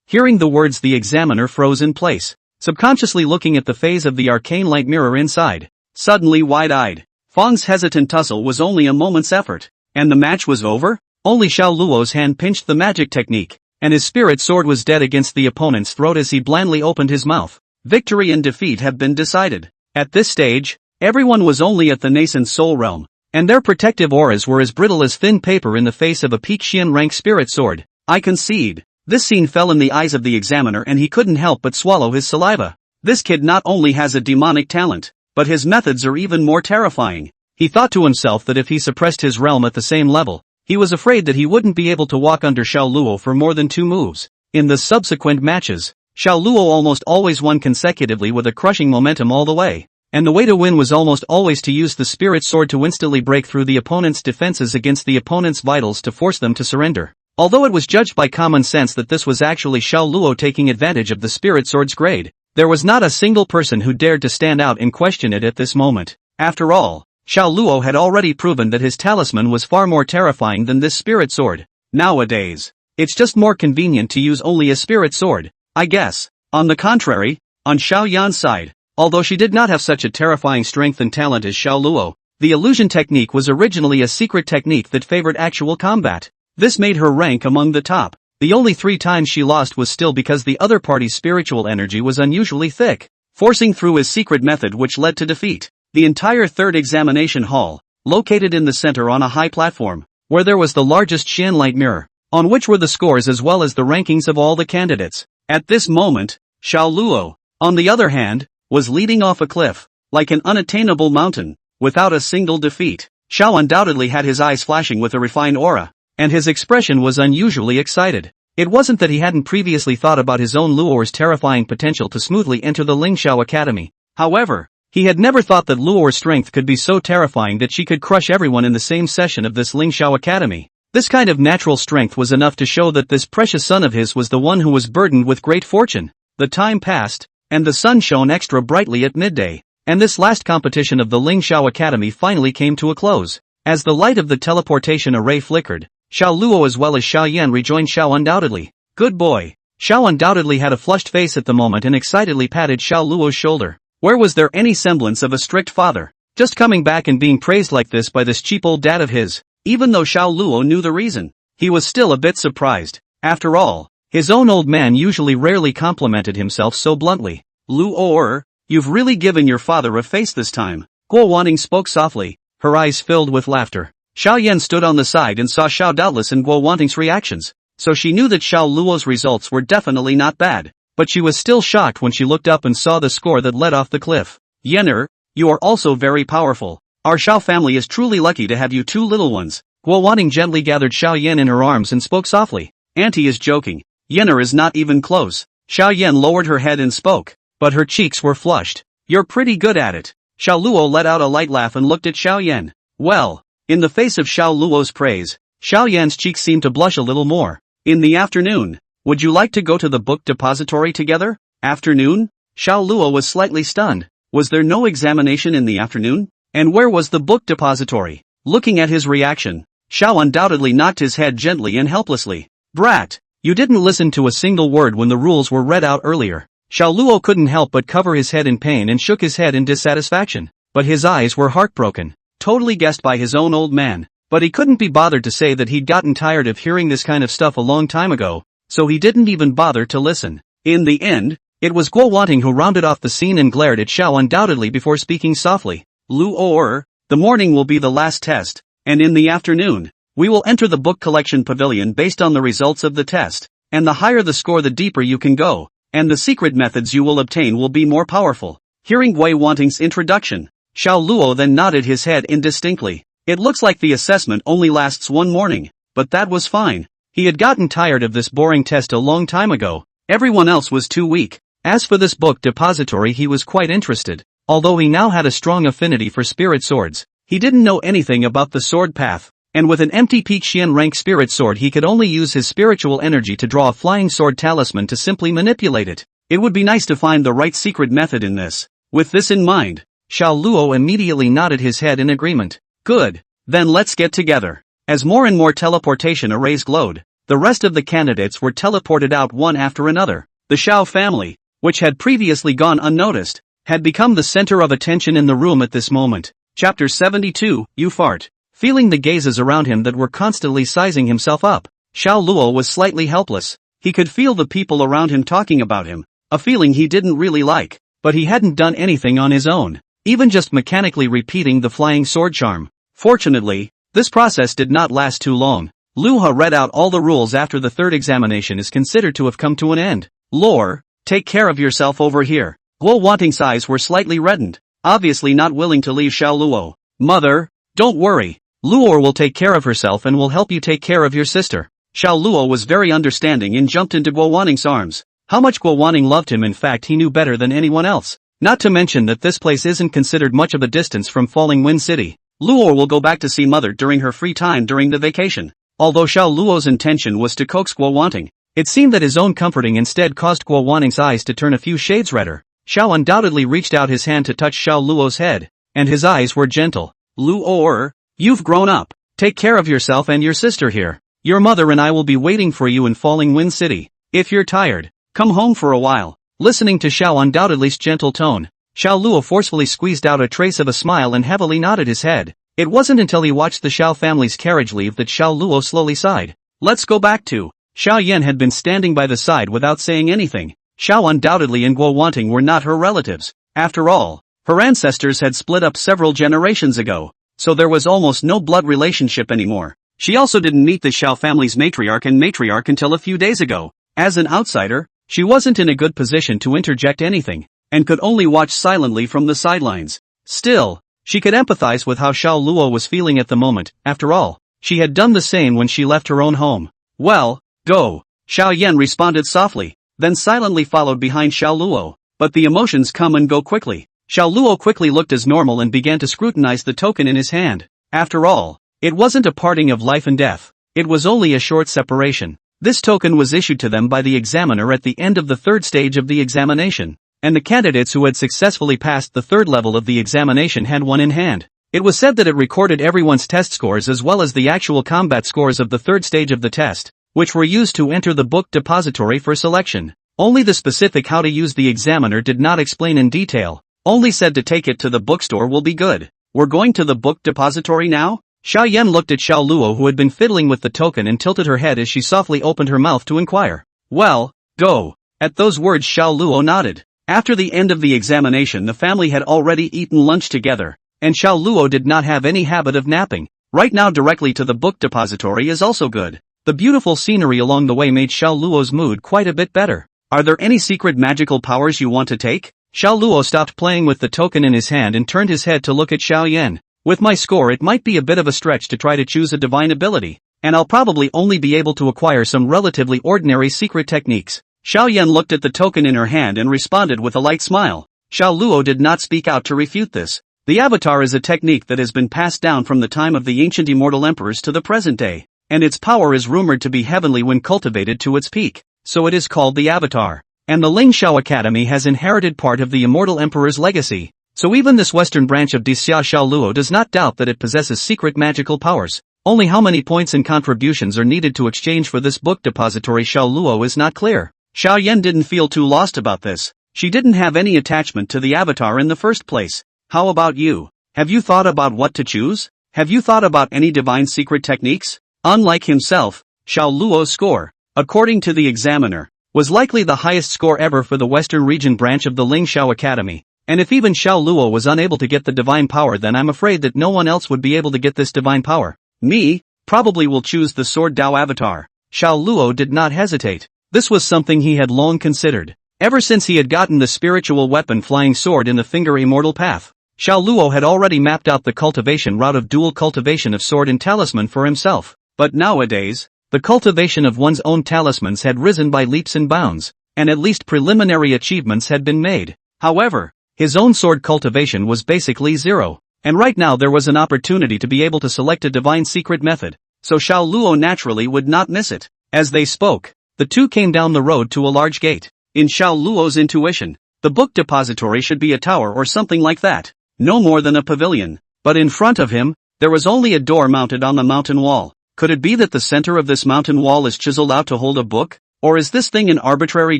Hearing the words, the examiner froze in place, subconsciously looking at the phase of the arcane light mirror inside. Suddenly wide-eyed, Fang's hesitant tussle was only a moment's effort, and the match was over? Only Xiao Luo's hand pinched the magic technique, and his spirit sword was dead against the opponent's throat as he blandly opened his mouth. Victory and defeat have been decided. At this stage, everyone was only at the nascent soul realm, and their protective auras were as brittle as thin paper in the face of a peak Xian rank spirit sword. I concede. This scene fell in the eyes of the examiner and he couldn't help but swallow his saliva. This kid not only has a demonic talent, but his methods are even more terrifying. He thought to himself that if he suppressed his realm at the same level, he was afraid that he wouldn't be able to walk under Xiao Luo for more than 2 moves. In the subsequent matches, Xiao Luo almost always won consecutively with a crushing momentum all the way. And the way to win was almost always to use the spirit sword to instantly break through the opponent's defenses against the opponent's vitals to force them to surrender. Although it was judged by common sense that this was actually Xiao Luo taking advantage of the spirit sword's grade, there was not a single person who dared to stand out and question it at this moment. After all, Xiao Luo had already proven that his talisman was far more terrifying than this spirit sword. Nowadays, it's just more convenient to use only a spirit sword, I guess. On the contrary, on Xiao Yan's side, although she did not have such a terrifying strength and talent as Xiao Luo, the illusion technique was originally a secret technique that favored actual combat. This made her rank among the top. The only 3 times she lost was still because the other party's spiritual energy was unusually thick, forcing through his secret method which led to defeat. The entire third examination hall, located in the center on a high platform, where there was the largest Xian light mirror, on which were the scores as well as the rankings of all the candidates. At this moment, Xiao Luo, on the other hand, was leading off a cliff, like an unattainable mountain, without a single defeat. Xiao undoubtedly had his eyes flashing with a refined aura, and his expression was unusually excited. It wasn't that he hadn't previously thought about his own Luor's terrifying potential to smoothly enter the Lingxiao Academy. However, he had never thought that Luor's strength could be so terrifying that she could crush everyone in the same session of this Lingxiao Academy. This kind of natural strength was enough to show that this precious son of his was the one who was burdened with great fortune. The time passed, and the sun shone extra brightly at midday, and this last competition of the Lingxiao Academy finally came to a close. As the light of the teleportation array flickered, Xiao Luo as well as Xiao Yan rejoined Xiao undoubtedly. Good boy. Xiao undoubtedly had a flushed face at the moment and excitedly patted Xiao Luo's shoulder. Where was there any semblance of a strict father? Just coming back and being praised like this by this cheap old dad of his. Even though Xiao Luo knew the reason, he was still a bit surprised. After all, his own old man usually rarely complimented himself so bluntly. Luo, you've really given your father a face this time. Guo Wanting spoke softly, her eyes filled with laughter. Xiao Yan stood on the side and saw Xiao Doubtless and Guo Wanting's reactions, so she knew that Xiao Luo's results were definitely not bad, but she was still shocked when she looked up and saw the score that led off the cliff. Yener, you are also very powerful. Our Xiao family is truly lucky to have you 2 little ones. Guo Wanting gently gathered Xiao Yan in her arms and spoke softly. Auntie is joking. Yener is not even close. Xiao Yan lowered her head and spoke, but her cheeks were flushed. You're pretty good at it. Xiao Luo let out a light laugh and looked at Xiao Yan. Well, in the face of Xiao Luo's praise, Xiao Yan's cheeks seemed to blush a little more. In the afternoon, would you like to go to the book depository together? Afternoon? Xiao Luo was slightly stunned. Was there no examination in the afternoon? And where was the book depository? Looking at his reaction, Xiao undoubtedly knocked his head gently and helplessly. Brat, you didn't listen to a single word when the rules were read out earlier. Xiao Luo couldn't help but cover his head in pain and shook his head in dissatisfaction. But his eyes were heartbroken. Totally guessed by his own old man. But he couldn't be bothered to say that he'd gotten tired of hearing this kind of stuff a long time ago, so he didn't even bother to listen. In the end, it was Guo Wanting who rounded off the scene and glared at Xiao undoubtedly before speaking softly. Luo, the morning will be the last test, and in the afternoon, we will enter the book collection pavilion based on the results of the test, and the higher the score the deeper you can go, and the secret methods you will obtain will be more powerful. Hearing Guo Wanting's introduction, Xiao Luo then nodded his head indistinctly. It looks like the assessment only lasts 1 morning, but that was fine. He had gotten tired of this boring test a long time ago. Everyone else was too weak. As for this book depository, he was quite interested. Although he now had a strong affinity for spirit swords, he didn't know anything about the sword path, and with an empty peak Xian rank spirit sword he could only use his spiritual energy to draw a flying sword talisman to simply manipulate it. It would be nice to find the right secret method in this. With this in mind, Xiao Luo immediately nodded his head in agreement. Good, then let's get together. As more and more teleportation arrays glowed, the rest of the candidates were teleported out one after another. The Xiao family, which had previously gone unnoticed, had become the center of attention in the room at this moment. Chapter 72, You Fart. Feeling the gazes around him that were constantly sizing himself up, Xiao Luo was slightly helpless. He could feel the people around him talking about him, a feeling he didn't really like, but he hadn't done anything on his own, even just mechanically repeating the flying sword charm. Fortunately, this process did not last too long. Lu Ha read out all the rules after the third examination is considered to have come to an end. Lore, take care of yourself over here. Guo Wanting's eyes were slightly reddened, obviously not willing to leave Xiao Luo. Mother, don't worry. Luo will take care of herself and will help you take care of your sister. Xiao Luo was very understanding and jumped into Guo Wanting's arms. How much Guo Wanning loved him. In fact, he knew better than anyone else. Not to mention that this place isn't considered much of a distance from Falling Wind City. Luo will go back to see mother during her free time during the vacation. Although Xiao Luo's intention was to coax Guo Wanting, it seemed that his own comforting instead caused Guo Wanning's eyes to turn a few shades redder. Xiao undoubtedly reached out his hand to touch Xiao Luo's head, and his eyes were gentle. Luo, you've grown up. Take care of yourself and your sister here. Your mother and I will be waiting for you in Falling Wind City. If you're tired, come home for a while. Listening to Xiao undoubtedly's gentle tone, Xiao Luo forcefully squeezed out a trace of a smile and heavily nodded his head. It wasn't until he watched the Xiao family's carriage leave that Xiao Luo slowly sighed. Let's go back to. Xiao Yan had been standing by the side without saying anything. Xiao undoubtedly and Guo Wanting were not her relatives. After all, her ancestors had split up several generations ago, so there was almost no blood relationship anymore. She also didn't meet the Xiao family's matriarch and matriarch until a few days ago. As an outsider, she wasn't in a good position to interject anything, and could only watch silently from the sidelines. Still, she could empathize with how Xiao Luo was feeling at the moment. After all, she had done the same when she left her own home. Well, go. Xiao Yan responded softly, then silently followed behind Xiao Luo. But the emotions come and go quickly. Xiao Luo quickly looked as normal and began to scrutinize the token in his hand. After all, it wasn't a parting of life and death. It was only a short separation. This token was issued to them by the examiner at the end of the third stage of the examination, and the candidates who had successfully passed the third level of the examination had one in hand. It was said that it recorded everyone's test scores as well as the actual combat scores of the third stage of the test, which were used to enter the book depository for selection. Only the specific how to use the examiner did not explain in detail, only said to take it to the bookstore will be good. We're going to the book depository now? Xiao Yan looked at Xiao Luo, who had been fiddling with the token, and tilted her head as she softly opened her mouth to inquire. Well, go. At those words Xiao Luo nodded. After the end of the examination the family had already eaten lunch together, and Xiao Luo did not have any habit of napping. Right now directly to the book depository is also good. The beautiful scenery along the way made Xiao Luo's mood quite a bit better. Are there any secret magical powers you want to take? Xiao Luo stopped playing with the token in his hand and turned his head to look at Xiao Yan. With my score it might be a bit of a stretch to try to choose a divine ability, and I'll probably only be able to acquire some relatively ordinary secret techniques. Xiao Yan looked at the token in her hand and responded with a light smile. Xiao Luo did not speak out to refute this. The avatar is a technique that has been passed down from the time of the ancient immortal emperors to the present day, and its power is rumored to be heavenly when cultivated to its peak, so it is called the avatar. And the Lingxiao Academy has inherited part of the immortal emperor's legacy. So even this western branch of Dixia Xiao Luo does not doubt that it possesses secret magical powers. Only how many points and contributions are needed to exchange for this book depository Xiao Luo is not clear. Xiao Yan didn't feel too lost about this. She didn't have any attachment to the avatar in the first place. How about you? Have you thought about what to choose? Have you thought about any divine secret techniques? Unlike himself, Xiao Luo's score, according to the examiner, was likely the highest score ever for the western region branch of the Lingxiao Academy. And if even Xiao Luo was unable to get the divine power, then I'm afraid that no one else would be able to get this divine power. Me, probably will choose the Sword Dao avatar. Xiao Luo did not hesitate. This was something he had long considered, ever since he had gotten the spiritual weapon Flying Sword in the Finger Immortal Path. Xiao Luo had already mapped out the cultivation route of dual cultivation of sword and talisman for himself. But nowadays, the cultivation of one's own talismans had risen by leaps and bounds, and at least preliminary achievements had been made. However, his own sword cultivation was basically zero, and right now there was an opportunity to be able to select a divine secret method, so Xiao Luo naturally would not miss it. As they spoke, the two came down the road to a large gate. In Xiao Luo's intuition, the book depository should be a tower or something like that, no more than a pavilion, but in front of him, there was only a door mounted on the mountain wall. Could it be that the center of this mountain wall is chiseled out to hold a book? Or is this thing an arbitrary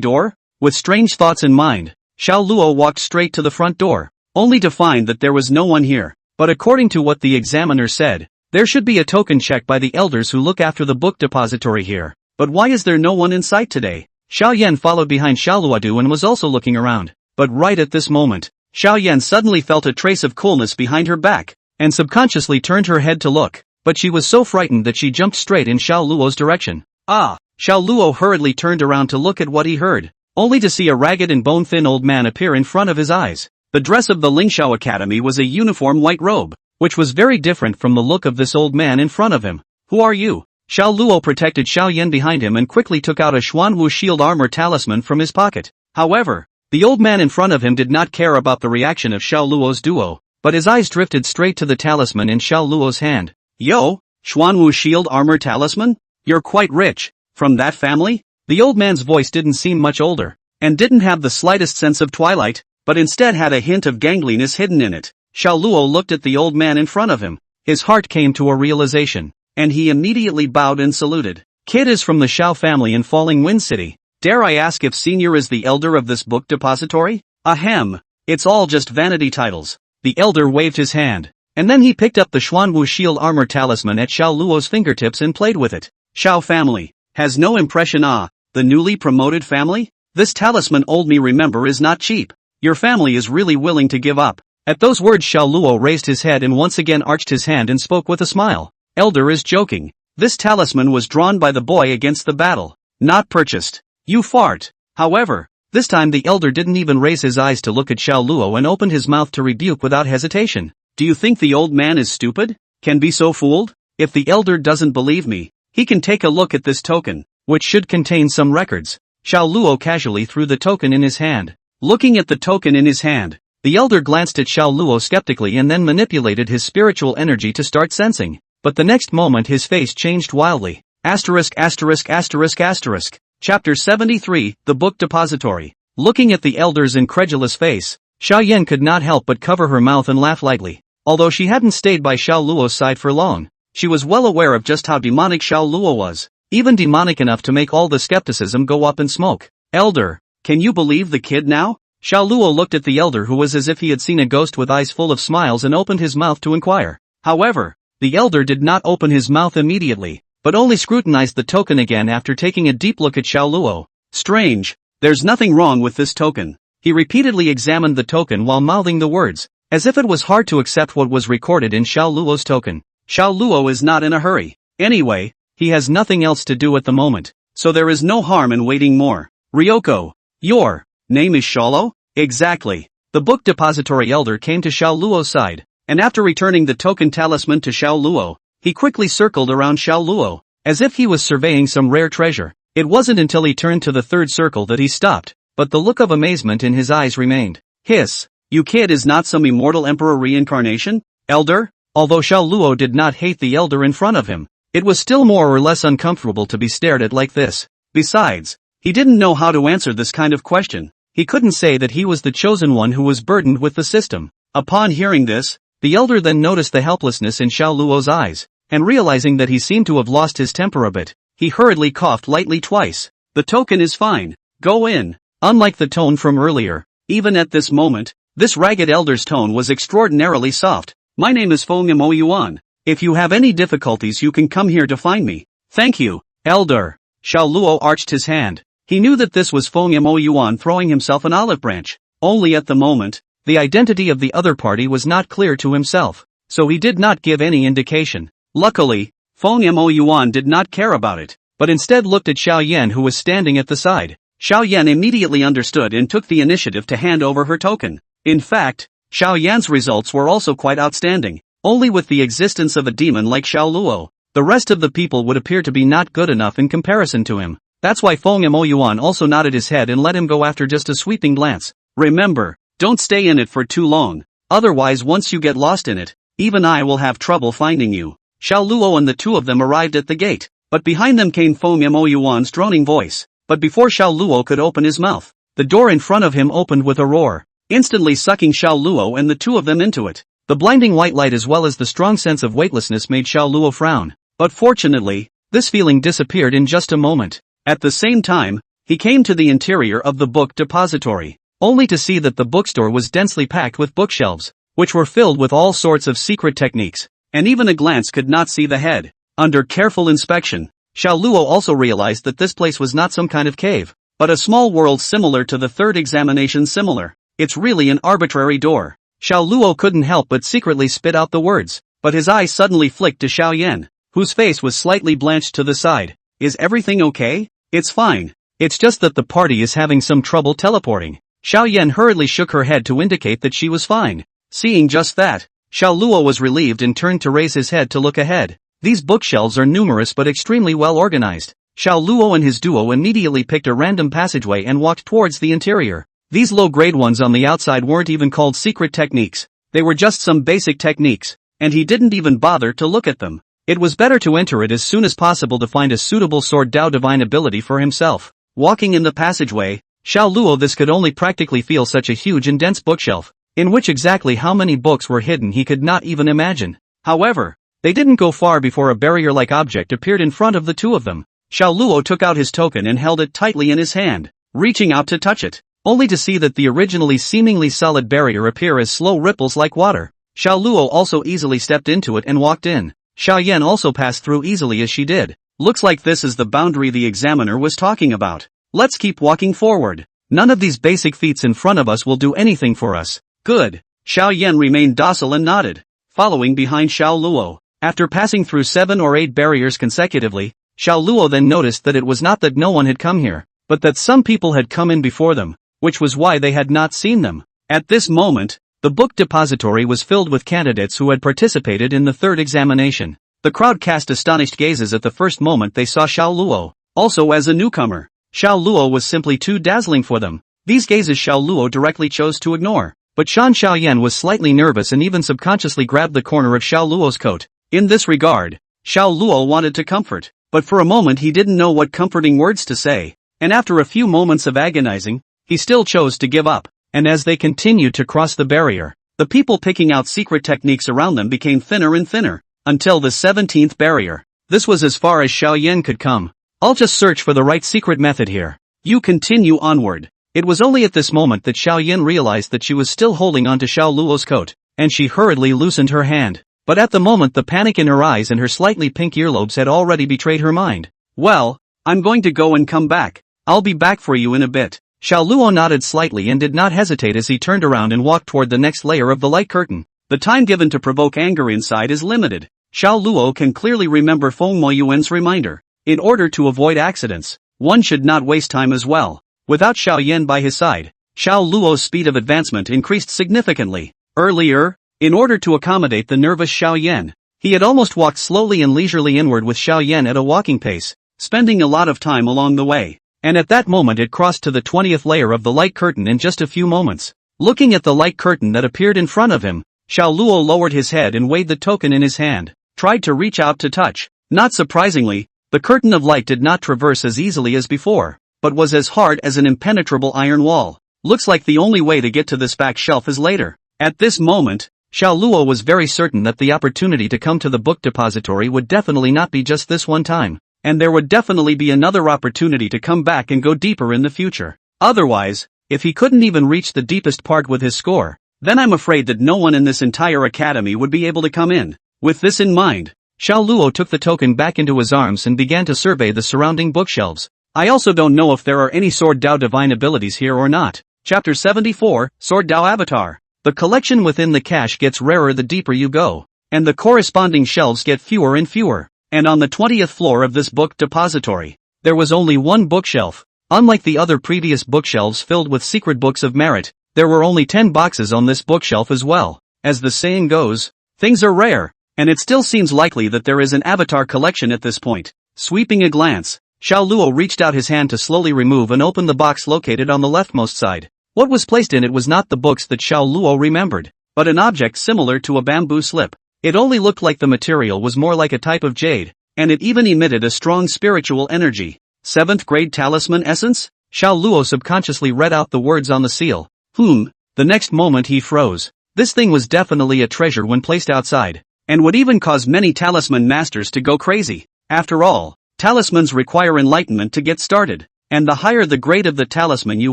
door? With strange thoughts in mind, Xiao Luo walked straight to the front door, only to find that there was no one here. But according to what the examiner said, there should be a token check by the elders who look after the book depository here. But why is there no one in sight today? Xiao Yan followed behind Xiao Luodu and was also looking around. But right at this moment, Xiao Yan suddenly felt a trace of coolness behind her back, and subconsciously turned her head to look. But she was so frightened that she jumped straight in Xiao Luo's direction. Ah! Xiao Luo hurriedly turned around to look at what he heard, only to see a ragged and bone-thin old man appear in front of his eyes. The dress of the Lingxiao Academy was a uniform white robe, which was very different from the look of this old man in front of him. Who are you? Xiao Luo protected Xiao Yan behind him and quickly took out a Xuanwu shield armor talisman from his pocket. However, the old man in front of him did not care about the reaction of Xiao Luo's duo, but his eyes drifted straight to the talisman in Xiao Luo's hand. Yo, Xuanwu shield armor talisman? You're quite rich. From that family? The old man's voice didn't seem much older, and didn't have the slightest sense of twilight, but instead had a hint of gangliness hidden in it. Xiao Luo looked at the old man in front of him. His heart came to a realization, and he immediately bowed and saluted. Kid is from the Xiao family in Falling Wind City. Dare I ask if Senior is the elder of this book depository? Ahem. It's all just vanity titles. The elder waved his hand, and then he picked up the Xuanwu shield armor talisman at Xiao Luo's fingertips and played with it. Xiao family. Has no impression. The newly promoted family? This talisman old me remember is not cheap. Your family is really willing to give up. At those words Xiao Luo raised his head and once again arched his hand and spoke with a smile. Elder is joking. This talisman was drawn by the boy against the battle. Not purchased. You fart. However, this time the elder didn't even raise his eyes to look at Xiao Luo and opened his mouth to rebuke without hesitation. Do you think the old man is stupid? Can be so fooled? If the elder doesn't believe me, he can take a look at this token, which should contain some records. Xiao Luo casually threw the token in his hand. Looking at the token in his hand, the elder glanced at Xiao Luo skeptically and then manipulated his spiritual energy to start sensing. But the next moment his face changed wildly. Asterisk asterisk asterisk asterisk. Chapter 73, The Book Depository. Looking at the elder's incredulous face, Xiao Yan could not help but cover her mouth and laugh lightly. Although she hadn't stayed by Xiao Luo's side for long, she was well aware of just how demonic Xiao Luo was. Even demonic enough to make all the skepticism go up in smoke. Elder, can you believe the kid now? Xiao Luo looked at the elder who was as if he had seen a ghost with eyes full of smiles and opened his mouth to inquire. However, the elder did not open his mouth immediately, but only scrutinized the token again after taking a deep look at Xiao Luo. Strange. There's nothing wrong with this token. He repeatedly examined the token while mouthing the words, as if it was hard to accept what was recorded in Xiao Luo's token. Xiao Luo is not in a hurry. Anyway, he has nothing else to do at the moment, so there is no harm in waiting more. Ryoko. Your name is Xiaoluo? Exactly. The book depository elder came to Xiao Luo's side, and after returning the token talisman to Xiao Luo, he quickly circled around Xiao Luo, as if he was surveying some rare treasure. It wasn't until he turned to the third circle that he stopped, but the look of amazement in his eyes remained. Hiss. You kid is not some immortal emperor reincarnation? Elder? Although Xiao Luo did not hate the elder in front of him, it was still more or less uncomfortable to be stared at like this. Besides, he didn't know how to answer this kind of question. He couldn't say that he was the chosen one who was burdened with the system. Upon hearing this, the elder then noticed the helplessness in Xiao Luo's eyes, and realizing that he seemed to have lost his temper a bit, he hurriedly coughed lightly twice. The token is fine. Go in. Unlike the tone from earlier, even at this moment, this ragged elder's tone was extraordinarily soft. My name is Feng Mo Yuan. If you have any difficulties you can come here to find me. Thank you, elder. Xiao Luo arched his hand. He knew that this was Feng Mo Yuan throwing himself an olive branch. Only at the moment, the identity of the other party was not clear to himself, so he did not give any indication. Luckily, Feng Mo Yuan did not care about it, but instead looked at Xiao Yan who was standing at the side. Xiao Yan immediately understood and took the initiative to hand over her token. In fact, Xiao Yan's results were also quite outstanding. Only with the existence of a demon like Xiao Luo, the rest of the people would appear to be not good enough in comparison to him. That's why Feng Mo Yuan also nodded his head and let him go after just a sweeping glance. Remember, don't stay in it for too long. Otherwise once you get lost in it, even I will have trouble finding you. Xiao Luo and the two of them arrived at the gate, but behind them came Feng Mo Yuan's droning voice. But before Xiao Luo could open his mouth, the door in front of him opened with a roar, instantly sucking Xiao Luo and the two of them into it. The blinding white light as well as the strong sense of weightlessness made Xiao Luo frown, but fortunately, this feeling disappeared in just a moment. At the same time, he came to the interior of the book depository, only to see that the bookstore was densely packed with bookshelves, which were filled with all sorts of secret techniques, and even a glance could not see the head. Under careful inspection, Xiao Luo also realized that this place was not some kind of cave, but a small world similar to the third examination similar. It's really an arbitrary door. Xiao Luo couldn't help but secretly spit out the words, but his eye suddenly flicked to Xiao Yan, whose face was slightly blanched to the side. Is everything okay? It's fine. It's just that the party is having some trouble teleporting. Xiao Yan hurriedly shook her head to indicate that she was fine. Seeing just that, Xiao Luo was relieved and turned to raise his head to look ahead. These bookshelves are numerous but extremely well organized. Xiao Luo and his duo immediately picked a random passageway and walked towards the interior. These low-grade ones on the outside weren't even called secret techniques. They were just some basic techniques, and he didn't even bother to look at them. It was better to enter it as soon as possible to find a suitable sword Dao divine ability for himself. Walking in the passageway, Xiao Luo this could only practically feel such a huge and dense bookshelf, in which exactly how many books were hidden he could not even imagine. However, they didn't go far before a barrier-like object appeared in front of the two of them. Xiao Luo took out his token and held it tightly in his hand, reaching out to touch it, only to see that the originally seemingly solid barrier appear as slow ripples like water. Xiao Luo also easily stepped into it and walked in. Xiao Yan also passed through easily as she did. Looks like this is the boundary the examiner was talking about. Let's keep walking forward. None of these basic feats in front of us will do anything for us. Good. Xiao Yan remained docile and nodded, following behind Xiao Luo. After passing through 7 or 8 barriers consecutively, Xiao Luo then noticed that it was not that no one had come here, but that some people had come in before them, which was why they had not seen them. At this moment, the book depository was filled with candidates who had participated in the third examination. The crowd cast astonished gazes at the first moment they saw Xiao Luo. Also as a newcomer, Xiao Luo was simply too dazzling for them. These gazes Xiao Luo directly chose to ignore. But Shan Xiaoyan was slightly nervous and even subconsciously grabbed the corner of Xiao Luo's coat. In this regard, Xiao Luo wanted to comfort, but for a moment he didn't know what comforting words to say, and after a few moments of agonizing, he still chose to give up. And as they continued to cross the barrier, the people picking out secret techniques around them became thinner and thinner, until the 17th barrier. This was as far as Xiao Yan could come. I'll just search for the right secret method here. You continue onward. It was only at this moment that Xiao Yan realized that she was still holding onto Xiao Luo's coat, and she hurriedly loosened her hand. But at the moment the panic in her eyes and her slightly pink earlobes had already betrayed her mind. Well, I'm going to go and come back. I'll be back for you in a bit. Xiao Luo nodded slightly and did not hesitate as he turned around and walked toward the next layer of the light curtain. The time given to provoke anger inside is limited. Xiao Luo can clearly remember Feng Moyuan's reminder. In order to avoid accidents, one should not waste time as well. Without Xiao Yan by his side, Xiao Luo's speed of advancement increased significantly. Earlier, in order to accommodate the nervous Xiao Yan, he had almost walked slowly and leisurely inward with Xiao Yan at a walking pace, spending a lot of time along the way. And at that moment it crossed to the 20th layer of the light curtain in just a few moments. Looking at the light curtain that appeared in front of him, Xiao Luo lowered his head and weighed the token in his hand, tried to reach out to touch. Not surprisingly, the curtain of light did not traverse as easily as before, but was as hard as an impenetrable iron wall. Looks like the only way to get to this back shelf is later. At this moment, Xiao Luo was very certain that the opportunity to come to the book depository would definitely not be just this one time. And there would definitely be another opportunity to come back and go deeper in the future. Otherwise, if he couldn't even reach the deepest part with his score, then I'm afraid that no one in this entire academy would be able to come in. With this in mind, Xiao Luo took the token back into his arms and began to survey the surrounding bookshelves. I also don't know if there are any Sword Dao divine abilities here or not. Chapter 74, Sword Dao Avatar. The collection within the cache gets rarer the deeper you go, and the corresponding shelves get fewer and fewer. And on the 20th floor of this book depository, there was only one bookshelf. Unlike the other previous bookshelves filled with secret books of merit, there were only 10 boxes on this bookshelf as well. As the saying goes, things are rare, and it still seems likely that there is an avatar collection at this point. Sweeping a glance, Xiao Luo reached out his hand to slowly remove and open the box located on the leftmost side. What was placed in it was not the books that Xiao Luo remembered, but an object similar to a bamboo slip. It only looked like the material was more like a type of jade, and it even emitted a strong spiritual energy. 7th grade talisman essence? Xiao Luo subconsciously read out the words on the seal. The next moment he froze. This thing was definitely a treasure when placed outside, and would even cause many talisman masters to go crazy. After all, talismans require enlightenment to get started, and the higher the grade of the talisman you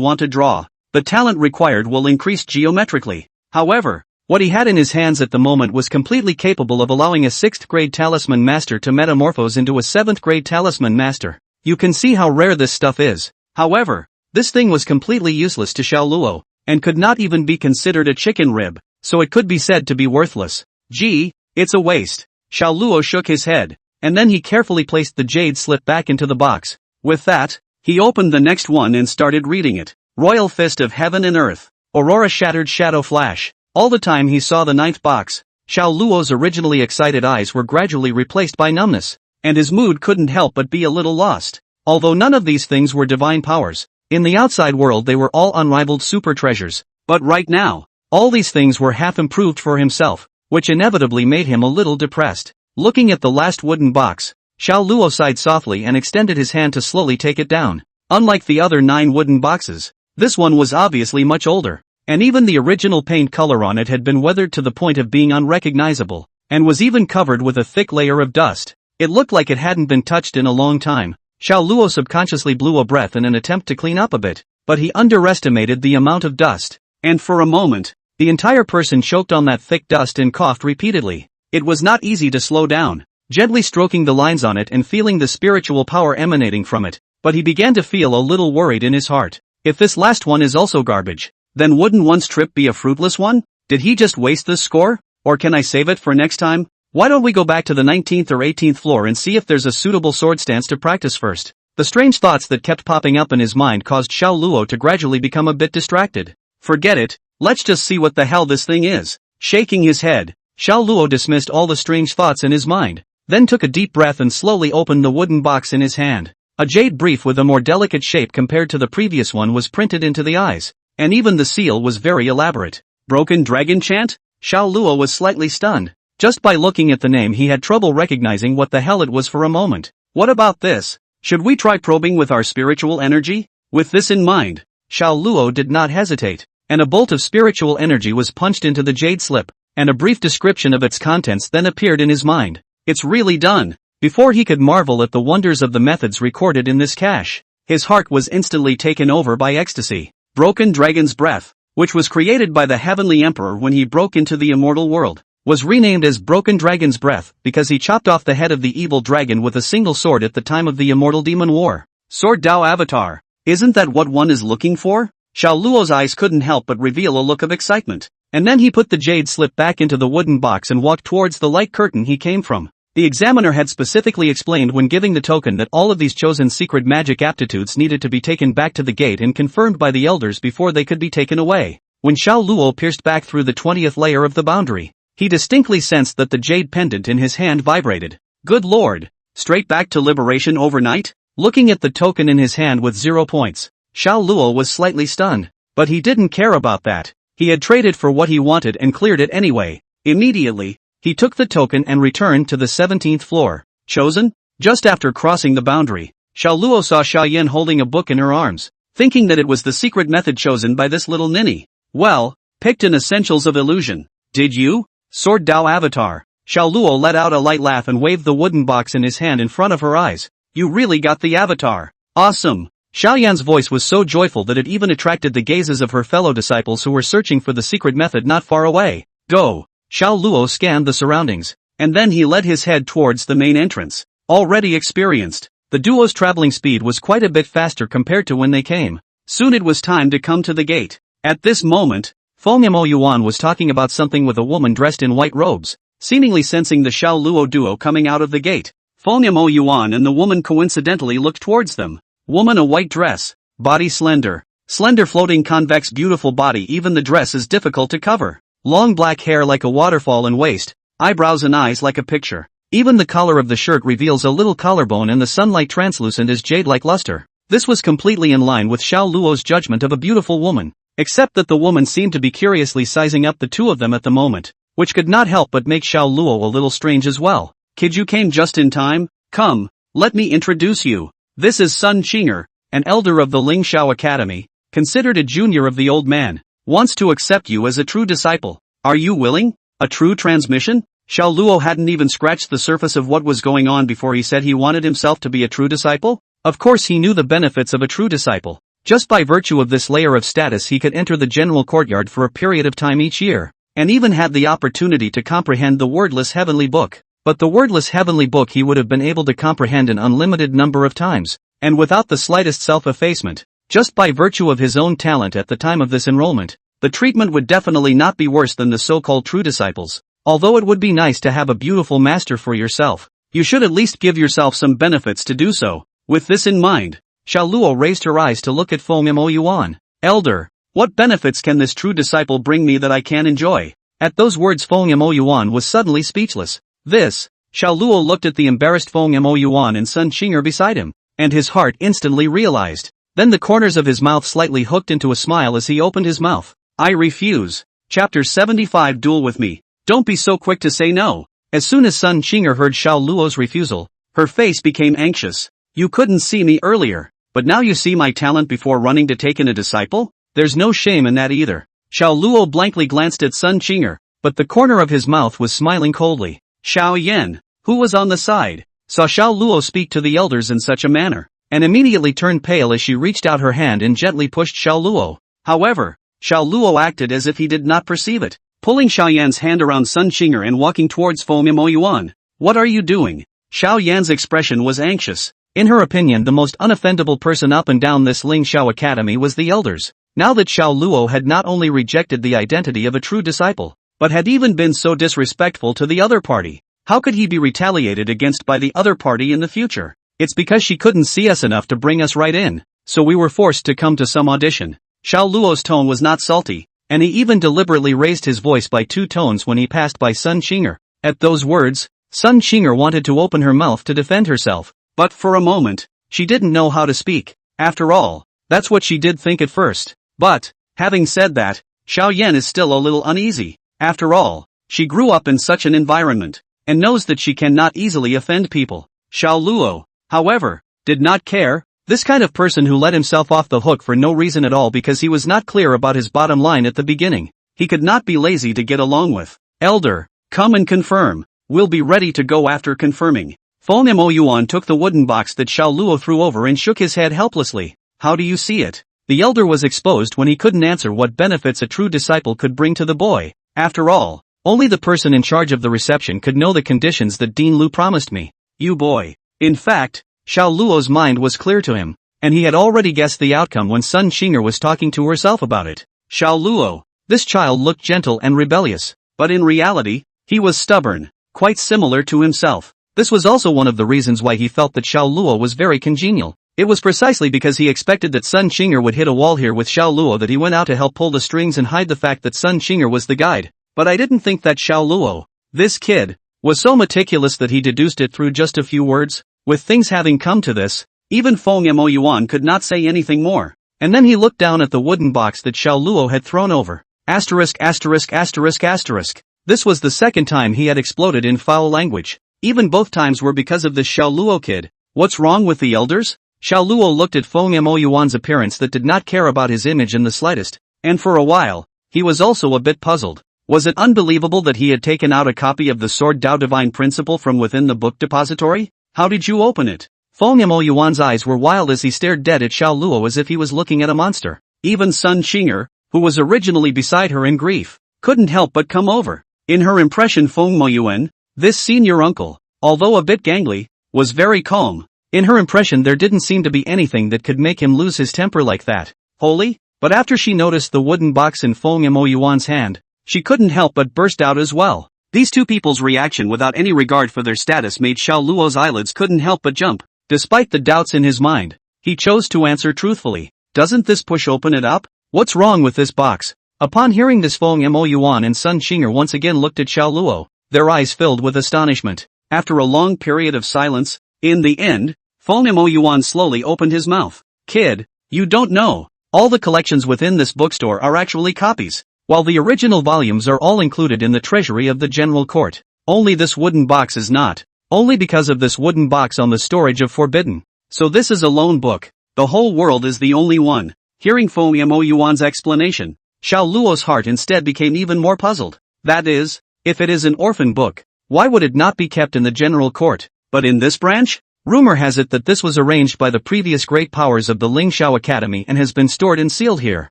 want to draw, the talent required will increase geometrically. However, what he had in his hands at the moment was completely capable of allowing a 6th grade talisman master to metamorphose into a 7th grade talisman master. You can see how rare this stuff is. However, this thing was completely useless to Xiao Luo, and could not even be considered a chicken rib, so it could be said to be worthless. Gee, it's a waste. Xiao Luo shook his head, and then he carefully placed the jade slip back into the box. With that, he opened the next one and started reading it. Royal Fist of Heaven and Earth. Aurora Shattered Shadow Flash. All the time he saw the 9th box, Xiao Luo's originally excited eyes were gradually replaced by numbness, and his mood couldn't help but be a little lost. Although none of these things were divine powers, in the outside world they were all unrivaled super treasures, but right now, all these things were half improved for himself, which inevitably made him a little depressed. Looking at the last wooden box, Xiao Luo sighed softly and extended his hand to slowly take it down. Unlike the other 9 wooden boxes, this one was obviously much older, and even the original paint color on it had been weathered to the point of being unrecognizable, and was even covered with a thick layer of dust. It looked like it hadn't been touched in a long time. Xiao Luo subconsciously blew a breath in an attempt to clean up a bit, but he underestimated the amount of dust, and for a moment, the entire person choked on that thick dust and coughed repeatedly. It was not easy to slow down, gently stroking the lines on it and feeling the spiritual power emanating from it, but he began to feel a little worried in his heart. If this last one is also garbage, then wouldn't one's trip be a fruitless one? Did he just waste this score? Or can I save it for next time? Why don't we go back to the 19th or 18th floor and see if there's a suitable sword stance to practice first? The strange thoughts that kept popping up in his mind caused Xiao Luo to gradually become a bit distracted. Forget it, let's just see what the hell this thing is. Shaking his head, Xiao Luo dismissed all the strange thoughts in his mind, then took a deep breath and slowly opened the wooden box in his hand. A jade brief with a more delicate shape compared to the previous one was printed into the eyes, and even the seal was very elaborate. Broken Dragon Chant? Xiao Luo was slightly stunned. Just by looking at the name he had trouble recognizing what the hell it was for a moment. What about this? Should we try probing with our spiritual energy? With this in mind, Xiao Luo did not hesitate, and a bolt of spiritual energy was punched into the jade slip, and a brief description of its contents then appeared in his mind. It's really done. Before he could marvel at the wonders of the methods recorded in this cache, his heart was instantly taken over by ecstasy. Broken Dragon's Breath, which was created by the Heavenly Emperor when he broke into the immortal world, was renamed as Broken Dragon's Breath because he chopped off the head of the evil dragon with a single sword at the time of the Immortal Demon War. Sword Dao Avatar. Isn't that what one is looking for? Xiao Luo's eyes couldn't help but reveal a look of excitement, and then he put the jade slip back into the wooden box and walked towards the light curtain he came from. The examiner had specifically explained when giving the token that all of these chosen secret magic aptitudes needed to be taken back to the gate and confirmed by the elders before they could be taken away. When Xiao Luo pierced back through the 20th layer of the boundary, he distinctly sensed that the jade pendant in his hand vibrated. Good lord! Straight back to liberation overnight? Looking at the token in his hand with 0 points, Xiao Luo was slightly stunned, but he didn't care about that. He had traded for what he wanted and cleared it anyway. Immediately, he took the token and returned to the 17th floor. Chosen? Just after crossing the boundary, Xiao Luo saw Xiaoyan holding a book in her arms, thinking that it was the secret method chosen by this little ninny. Well, picked in Essentials of Illusion. Did you? Sword Dao Avatar. Xiao Luo let out a light laugh and waved the wooden box in his hand in front of her eyes. You really got the avatar. Awesome. Xiaoyan's voice was so joyful that it even attracted the gazes of her fellow disciples who were searching for the secret method not far away. Go. Xiao Luo scanned the surroundings, and then he led his head towards the main entrance. Already experienced, the duo's traveling speed was quite a bit faster compared to when they came. Soon it was time to come to the gate. At this moment, Fengmo Yuan was talking about something with a woman dressed in white robes, seemingly sensing the Xiao Luo duo coming out of the gate. Fengmo Yuan and the woman coincidentally looked towards them. Woman a white dress, body slender. Slender floating convex beautiful body, even the dress is difficult to cover. Long black hair like a waterfall and waist, eyebrows and eyes like a picture. Even the collar of the shirt reveals a little collarbone and the sunlight translucent as jade-like luster. This was completely in line with Xiao Luo's judgment of a beautiful woman, except that the woman seemed to be curiously sizing up the two of them at the moment, which could not help but make Xiao Luo a little strange as well. Kid, you came just in time. Come, let me introduce you. This is Sun Qinger, an elder of the Ling Shao Academy, considered a junior of the old man, wants to accept you as a true disciple. Are you willing? A true transmission? Xiao Luo hadn't even scratched the surface of what was going on before he said he wanted himself to be a true disciple. Of course he knew the benefits of a true disciple. Just by virtue of this layer of status he could enter the general courtyard for a period of time each year, and even had the opportunity to comprehend the wordless heavenly book. But the wordless heavenly book he would have been able to comprehend an unlimited number of times, and without the slightest self-effacement. Just by virtue of his own talent at the time of this enrollment, the treatment would definitely not be worse than the so-called true disciples. Although it would be nice to have a beautiful master for yourself, you should at least give yourself some benefits to do so. With this in mind, Xiao Luo raised her eyes to look at Fengmo Yuan. Elder, what benefits can this true disciple bring me that I can enjoy? At those words Feng Moyuan was suddenly speechless. This, Xiao Luo looked at the embarrassed Feng Moyuan and Sun Qinger beside him, and his heart instantly realized. Then the corners of his mouth slightly hooked into a smile as he opened his mouth. I refuse. Chapter 75 Duel with me. Don't be so quick to say no. As soon as Sun Qinger heard Xiao Luo's refusal, her face became anxious. You couldn't see me earlier, but now you see my talent before running to take in a disciple? There's no shame in that either. Xiao Luo blankly glanced at Sun Qinger, but the corner of his mouth was smiling coldly. Xiao Yan, who was on the side, saw Xiao Luo speak to the elders in such a manner, and immediately turned pale as she reached out her hand and gently pushed Xiao Luo. However, Xiao Luo acted as if he did not perceive it, pulling Xiao Yan's hand around Sun Qinger and walking towards Feng Moyuan. What are you doing? Xiao Yan's expression was anxious. In her opinion, the most unoffendable person up and down this Ling Xiao Academy was the elders. Now that Xiao Luo had not only rejected the identity of a true disciple, but had even been so disrespectful to the other party, how could he be retaliated against by the other party in the future? It's because she couldn't see us enough to bring us right in, so we were forced to come to some audition. Xiao Luo's tone was not salty, and he even deliberately raised his voice by 2 tones when he passed by Sun Qinger. At those words, Sun Qinger wanted to open her mouth to defend herself, but for a moment, she didn't know how to speak. After all, that's what she did think at first. But, having said that, Xiao Yan is still a little uneasy. After all, she grew up in such an environment, and knows that she cannot easily offend people. Xiao Luo, however, did not care. This kind of person who let himself off the hook for no reason at all because he was not clear about his bottom line at the beginning. He could not be lazy to get along with. Elder, come and confirm. We'll be ready to go after confirming. Feng Moyuan took the wooden box that Xiao Luo threw over and shook his head helplessly. How do you see it? The elder was exposed when he couldn't answer what benefits a true disciple could bring to the boy. After all, only the person in charge of the reception could know the conditions that Dean Lu promised me. You boy. In fact, Xiao Luo's mind was clear to him, and he had already guessed the outcome when Sun Qinger was talking to herself about it. Xiao Luo, this child looked gentle and rebellious, but in reality, he was stubborn, quite similar to himself. This was also one of the reasons why he felt that Xiao Luo was very congenial. It was precisely because he expected that Sun Qinger would hit a wall here with Xiao Luo that he went out to help pull the strings and hide the fact that Sun Qinger was the guide. But I didn't think that Xiao Luo, this kid, was so meticulous that he deduced it through just a few words. With things having come to this, even Feng Moyuan could not say anything more. And then he looked down at the wooden box that Xiao Luo had thrown over. Asterisk asterisk asterisk asterisk. This was the second time he had exploded in foul language. Even both times were because of this Xiao Luo kid. What's wrong with the elders? Xiao Luo looked at Feng Moyuan's appearance that did not care about his image in the slightest, and for a while, he was also a bit puzzled. Was it unbelievable that he had taken out a copy of the Sword Dao Divine Principle from within the book depository? How did you open it? Feng Moyuan's eyes were wild as he stared dead at Xiao Luo as if he was looking at a monster. Even Sun Qinger, who was originally beside her in grief, couldn't help but come over. In her impression Feng Moyuan, this senior uncle, although a bit gangly, was very calm. In her impression there didn't seem to be anything that could make him lose his temper like that. Holy? But after she noticed the wooden box in Feng Moyuan's hand, she couldn't help but burst out as well. These two people's reaction without any regard for their status made Xiao Luo's eyelids couldn't help but jump. Despite the doubts in his mind, he chose to answer truthfully. Doesn't this push open it up? What's wrong with this box? Upon hearing this Feng Moyuan and Sun Qinger once again looked at Xiao Luo, their eyes filled with astonishment. After a long period of silence, in the end, Feng Moyuan slowly opened his mouth. Kid, you don't know. All the collections within this bookstore are actually copies, while the original volumes are all included in the treasury of the General Court. Only this wooden box is not. Only because of this wooden box on the storage of Forbidden. So this is a lone book. The whole world is the only one. Hearing Feng Moyuan's explanation, Xiao Luo's heart instead became even more puzzled. That is, if it is an orphan book, why would it not be kept in the General Court? But in this branch? Rumor has it that this was arranged by the previous great powers of the Ling Xiao Academy and has been stored and sealed here.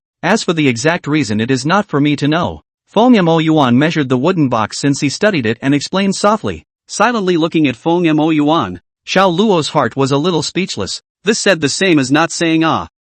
As for the exact reason it is not for me to know. Feng Moyuan measured the wooden box since he studied it and explained softly. Silently looking at Feng Moyuan, Xiao Luo's heart was a little speechless. This said the same as not saying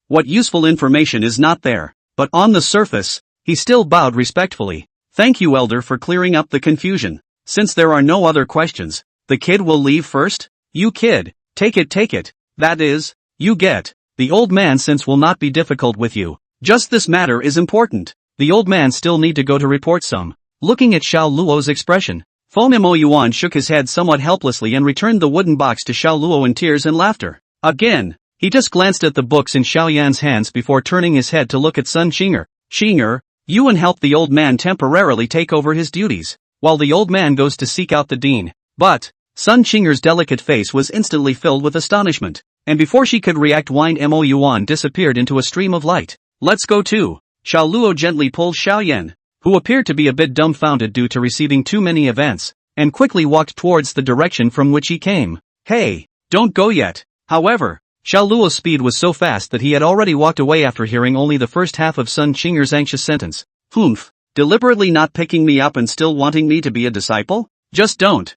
what useful information is not there. But on the surface, he still bowed respectfully. Thank you elder for clearing up the confusion. Since there are no other questions, the kid will leave first? You kid, take it. That is, you get. The old man since will not be difficult with you. Just this matter is important. The old man still need to go to report some looking at Xiao Luo's expression. Mo Yuan shook his head somewhat helplessly and returned the wooden box to Xiao Luo in tears and laughter. Again, he just glanced at the books in Xiao Yan's hands before turning his head to look at Sun Qinger. Qinger, Yuan helped the old man temporarily take over his duties, while the old man goes to seek out the dean. But Sun Qinger's delicate face was instantly filled with astonishment, and before she could react, Mo Yuan disappeared into a stream of light. Let's go too. Xiao Luo gently pulled Xiao Yan, who appeared to be a bit dumbfounded due to receiving too many events, and quickly walked towards the direction from which he came. Hey, don't go yet. However, Xiao Luo's speed was so fast that he had already walked away after hearing only the first half of Sun Qinger's anxious sentence. Humph, deliberately not picking me up and still wanting me to be a disciple? Just don't.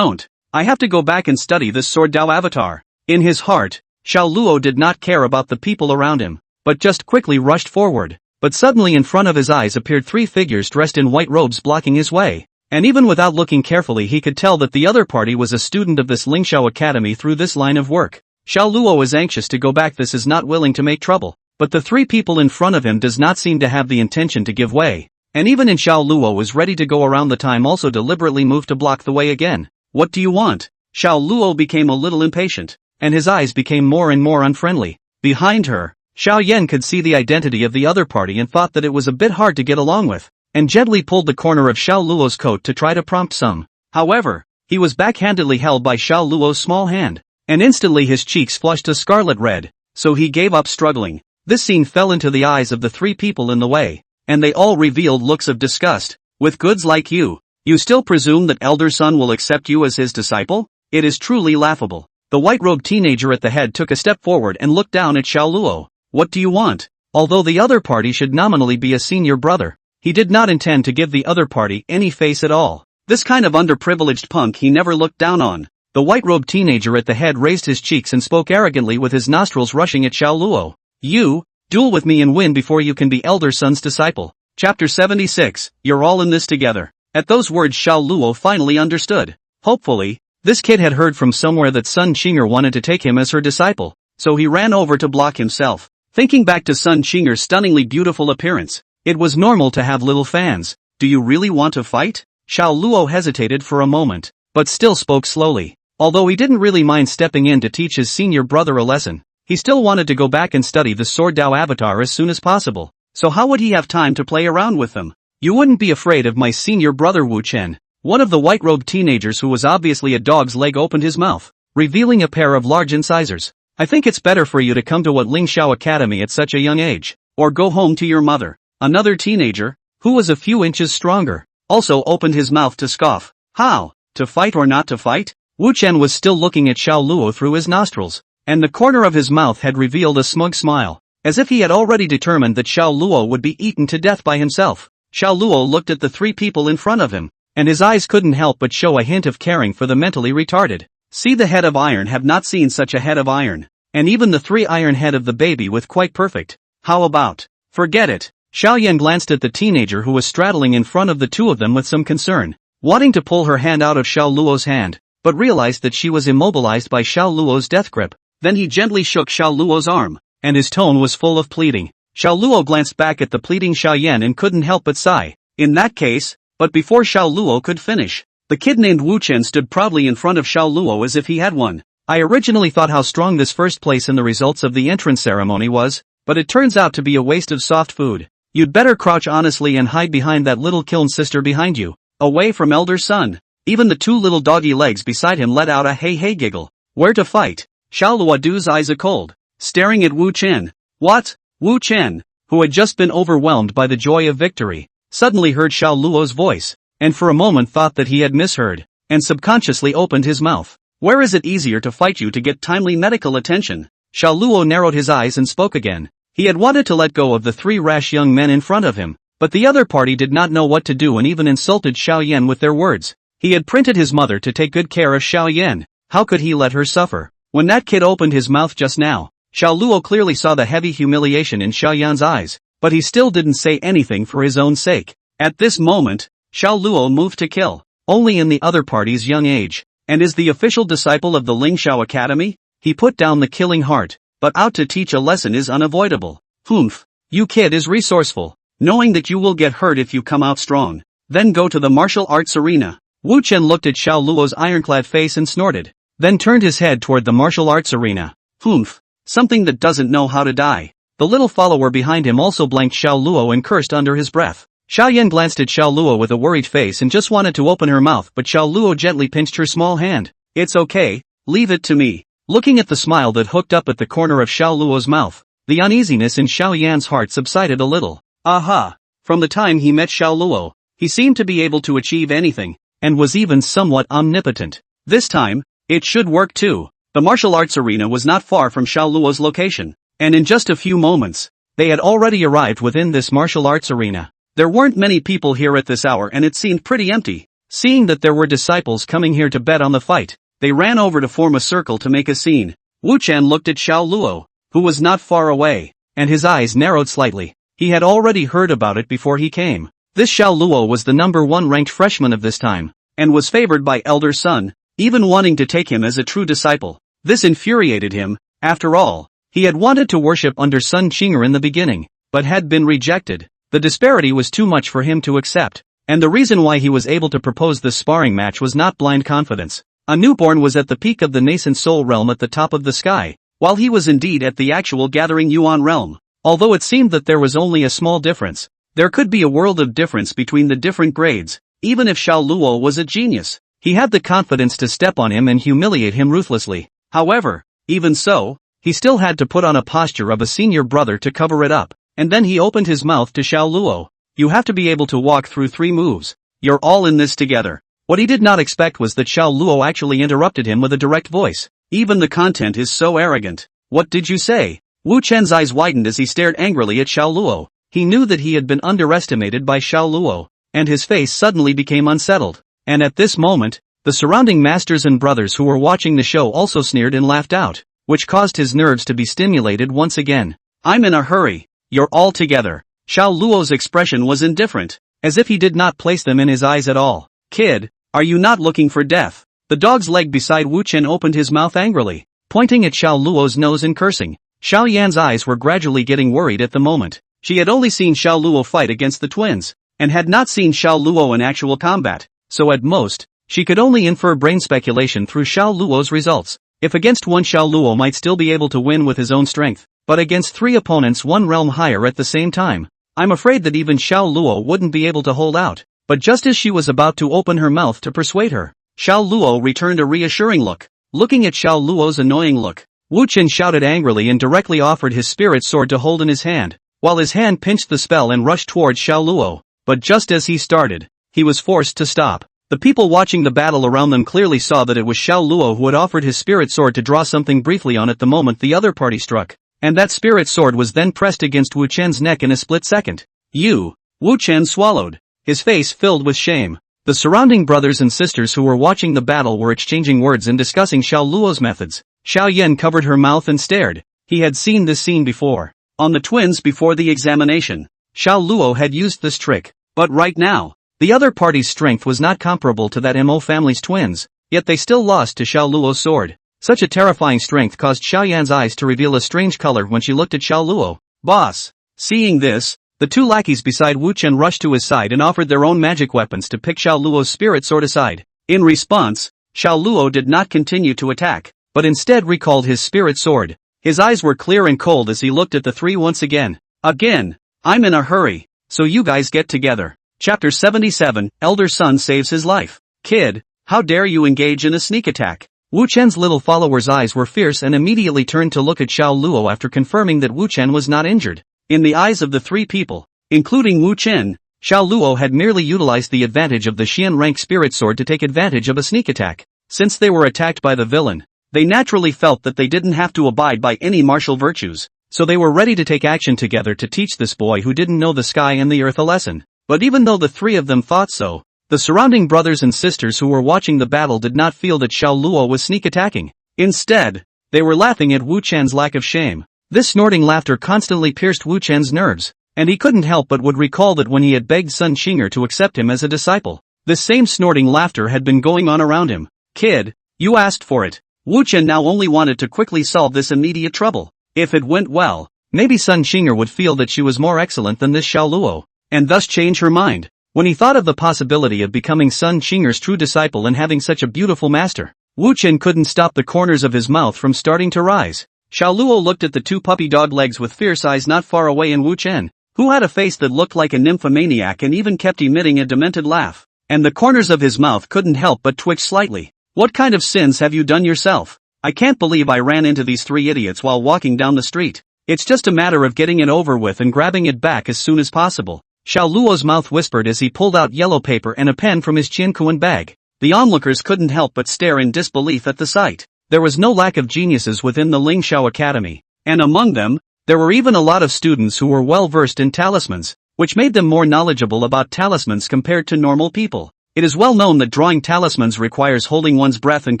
I have to go back and study this sword Dao avatar. In his heart, Xiao Luo did not care about the people around him, but just quickly rushed forward. But suddenly in front of his eyes appeared three figures dressed in white robes blocking his way. And even without looking carefully he could tell that the other party was a student of this Lingxiao Academy through this line of work. Xiao Luo is anxious to go back, this is not willing to make trouble. But the three people in front of him does not seem to have the intention to give way. And even in Xiao Luo was ready to go around the time also deliberately moved to block the way again. What do you want? Xiao Luo became a little impatient, and his eyes became more and more unfriendly. Behind her, Xiao Yan could see the identity of the other party and thought that it was a bit hard to get along with, and gently pulled the corner of Xiao Luo's coat to try to prompt some. However, he was backhandedly held by Xiao Luo's small hand, and instantly his cheeks flushed a scarlet red, so he gave up struggling. This scene fell into the eyes of the three people in the way, and they all revealed looks of disgust. With goods like you still presume that Elder Sun will accept you as his disciple? It is truly laughable. The white-robed teenager at the head took a step forward and looked down at Xiao Luo. What do you want? Although the other party should nominally be a senior brother, he did not intend to give the other party any face at all. This kind of underprivileged punk he never looked down on. The white-robed teenager at the head raised his cheeks and spoke arrogantly with his nostrils rushing at Xiao Luo. You, duel with me and win before you can be Elder Sun's disciple. Chapter 76, You're all in this together. At those words Xiao Luo finally understood. Hopefully, this kid had heard from somewhere that Sun Qinger wanted to take him as her disciple, so he ran over to block himself. Thinking back to Sun Qinger's stunningly beautiful appearance, it was normal to have little fans. Do you really want to fight? Xiao Luo hesitated for a moment, but still spoke slowly. Although he didn't really mind stepping in to teach his senior brother a lesson, he still wanted to go back and study the Sword Dao avatar as soon as possible. So how would he have time to play around with them? You wouldn't be afraid of my senior brother Wu Chen. One of the white-robed teenagers who was obviously a dog's leg opened his mouth, revealing a pair of large incisors. I think it's better for you to come to Lingxiao Academy at such a young age, or go home to your mother. Another teenager, who was a few inches stronger, also opened his mouth to scoff. How? To fight or not to fight? Wu Chen was still looking at Xiao Luo through his nostrils, and the corner of his mouth had revealed a smug smile, as if he had already determined that Xiao Luo would be eaten to death by himself. Xiao Luo looked at the three people in front of him, and his eyes couldn't help but show a hint of caring for the mentally retarded. See, the head of iron have not seen such a head of iron, and even the 3-iron head of the baby with quite perfect. How about? Forget it. Xiao Yan glanced at the teenager who was straddling in front of the two of them with some concern, wanting to pull her hand out of Xiao Luo's hand, but realized that she was immobilized by Xiao Luo's death grip. Then he gently shook Xiao Luo's arm, and his tone was full of pleading. Xiao Luo glanced back at the pleading Xiao Yan and couldn't help but sigh. In that case, but before Xiao Luo could finish, the kid named Wu Chen stood proudly in front of Xiao Luo as if he had won. I originally thought how strong this first place in the results of the entrance ceremony was, but it turns out to be a waste of soft food. You'd better crouch honestly and hide behind that little kiln sister behind you, away from Elder Sun. Even the two little doggy legs beside him let out a hey giggle. Where to fight? Xiao Luodu's eyes a-cold, staring at Wu Chen. What? Wu Chen, who had just been overwhelmed by the joy of victory, suddenly heard Xiao Luo's voice, and for a moment thought that he had misheard, and subconsciously opened his mouth. Where is it easier to fight you to get timely medical attention? Xiao Luo narrowed his eyes and spoke again. He had wanted to let go of the three rash young men in front of him, but the other party did not know what to do and even insulted Xiao Yan with their words. He had printed his mother to take good care of Xiao Yan. How could he let her suffer? When that kid opened his mouth just now, Xiao Luo clearly saw the heavy humiliation in Xiao Yan's eyes, but he still didn't say anything for his own sake. At this moment, Xiao Luo moved to kill, only in the other party's young age, and is the official disciple of the Lingxiao Academy. He put down the killing heart, but out to teach a lesson is unavoidable. Humph, you kid is resourceful, knowing that you will get hurt if you come out strong. then go to the martial arts arena. Wu Chen looked at Xiao Luo's ironclad face and snorted, then turned his head toward the martial arts arena. Humph. Something that doesn't know how to die. The little follower behind him also blanked Xiao Luo and cursed under his breath. Xiao Yan glanced at Xiao Luo with a worried face and just wanted to open her mouth, but Xiao Luo gently pinched her small hand. It's okay, leave it to me. Looking at the smile that hooked up at the corner of Xiao Luo's mouth, the uneasiness in Xiao Yan's heart subsided a little. Aha! From the time he met Xiao Luo, he seemed to be able to achieve anything, and was even somewhat omnipotent. This time, it should work too. The martial arts arena was not far from Xiao Luo's location, and in just a few moments, they had already arrived within this martial arts arena. There weren't many people here at this hour and it seemed pretty empty. Seeing that there were disciples coming here to bet on the fight, they ran over to form a circle to make a scene. Wu Chen looked at Xiao Luo, who was not far away, and his eyes narrowed slightly. He had already heard about it before he came. This Xiao Luo was the number 1 ranked freshman of this time, and was favored by Elder Sun, even wanting to take him as a true disciple. This infuriated him. After all, he had wanted to worship under Sun Qinger in the beginning, but had been rejected. The disparity was too much for him to accept, and the reason why he was able to propose this sparring match was not blind confidence. A newborn was at the peak of the nascent soul realm at the top of the sky, while he was indeed at the actual gathering Yuan realm. Although it seemed that there was only a small difference, there could be a world of difference between the different grades. Even if Xiao Luo was a genius, he had the confidence to step on him and humiliate him ruthlessly. However, even so, he still had to put on a posture of a senior brother to cover it up, and then he opened his mouth to Xiao Luo. You have to be able to walk through 3 moves. You're all in this together. What he did not expect was that Xiao Luo actually interrupted him with a direct voice. Even the content is so arrogant. What did you say? Wu Chen's eyes widened as he stared angrily at Xiao Luo. He knew that he had been underestimated by Xiao Luo, and his face suddenly became unsettled. And at this moment, the surrounding masters and brothers who were watching the show also sneered and laughed out, which caused his nerves to be stimulated once again. I'm in a hurry. You're all together. Xiao Luo's expression was indifferent, as if he did not place them in his eyes at all. Kid, are you not looking for death? The dog's leg beside Wu Chen opened his mouth angrily, pointing at Xiao Luo's nose and cursing. Xiao Yan's eyes were gradually getting worried at the moment. She had only seen Xiao Luo fight against the twins, and had not seen Xiao Luo in actual combat, so at most, she could only infer brain speculation through Xiao Luo's results. If against 1 Xiao Luo might still be able to win with his own strength, but against 3 opponents 1 realm higher at the same time, I'm afraid that even Xiao Luo wouldn't be able to hold out. But just as she was about to open her mouth to persuade her, Xiao Luo returned a reassuring look. Looking at Xiao Luo's annoying look, Wu Chen shouted angrily and directly offered his spirit sword to hold in his hand, while his hand pinched the spell and rushed towards Xiao Luo. But just as he started, he was forced to stop. The people watching the battle around them clearly saw that it was Xiao Luo who had offered his spirit sword to draw something briefly on it the moment the other party struck, and that spirit sword was then pressed against Wu Chen's neck in a split second. Wu Chen swallowed, his face filled with shame. The surrounding brothers and sisters who were watching the battle were exchanging words and discussing Xiao Luo's methods. Xiao Yan covered her mouth and stared. He had seen this scene before. On the twins before the examination, Xiao Luo had used this trick, but right now, the other party's strength was not comparable to that Mo family's twins, yet they still lost to Xiao Luo's sword. Such a terrifying strength caused Xiao Yan's eyes to reveal a strange color when she looked at Xiao Luo. Boss! Seeing this, the 2 lackeys beside Wu Chen rushed to his side and offered their own magic weapons to pick Xiao Luo's spirit sword aside. In response, Xiao Luo did not continue to attack, but instead recalled his spirit sword. His eyes were clear and cold as he looked at the 3 once again. I'm in a hurry, so you guys get together. Chapter 77, Elder Sun saves his life. Kid, how dare you engage in a sneak attack? Wu Chen's little follower's eyes were fierce and immediately turned to look at Xiao Luo after confirming that Wu Chen was not injured. In the eyes of the 3 people, including Wu Chen, Xiao Luo had merely utilized the advantage of the Xian rank spirit sword to take advantage of a sneak attack. Since they were attacked by the villain, they naturally felt that they didn't have to abide by any martial virtues, so they were ready to take action together to teach this boy who didn't know the sky and the earth a lesson. But even though the 3 of them thought so, the surrounding brothers and sisters who were watching the battle did not feel that Xiao Luo was sneak attacking. Instead, they were laughing at Wu Chen's lack of shame. This snorting laughter constantly pierced Wu Chen's nerves, and he couldn't help but would recall that when he had begged Sun Qinger to accept him as a disciple, this same snorting laughter had been going on around him. Kid, you asked for it. Wu Chen now only wanted to quickly solve this immediate trouble. If it went well, maybe Sun Qinger would feel that she was more excellent than this Xiao Luo, and thus change her mind. when he thought of the possibility of becoming Sun Qing'er's true disciple and having such a beautiful master. Wu Chen couldn't stop the corners of his mouth from starting to rise. Xiao Luo looked at the two puppy dog legs with fierce eyes not far away in Wu Chen, who had a face that looked like a nymphomaniac and even kept emitting a demented laugh. And the corners of his mouth couldn't help but twitch slightly. What kind of sins have you done yourself? I can't believe I ran into these three idiots while walking down the street. It's just a matter of getting it over with and grabbing it back as soon as possible. Xiao Luo's mouth whispered as he pulled out yellow paper and a pen from his Qiankuan bag. The onlookers couldn't help but stare in disbelief at the sight. There was no lack of geniuses within the Ling Xiao Academy, and among them, there were even a lot of students who were well versed in talismans, which made them more knowledgeable about talismans compared to normal people. It is well known that drawing talismans requires holding one's breath and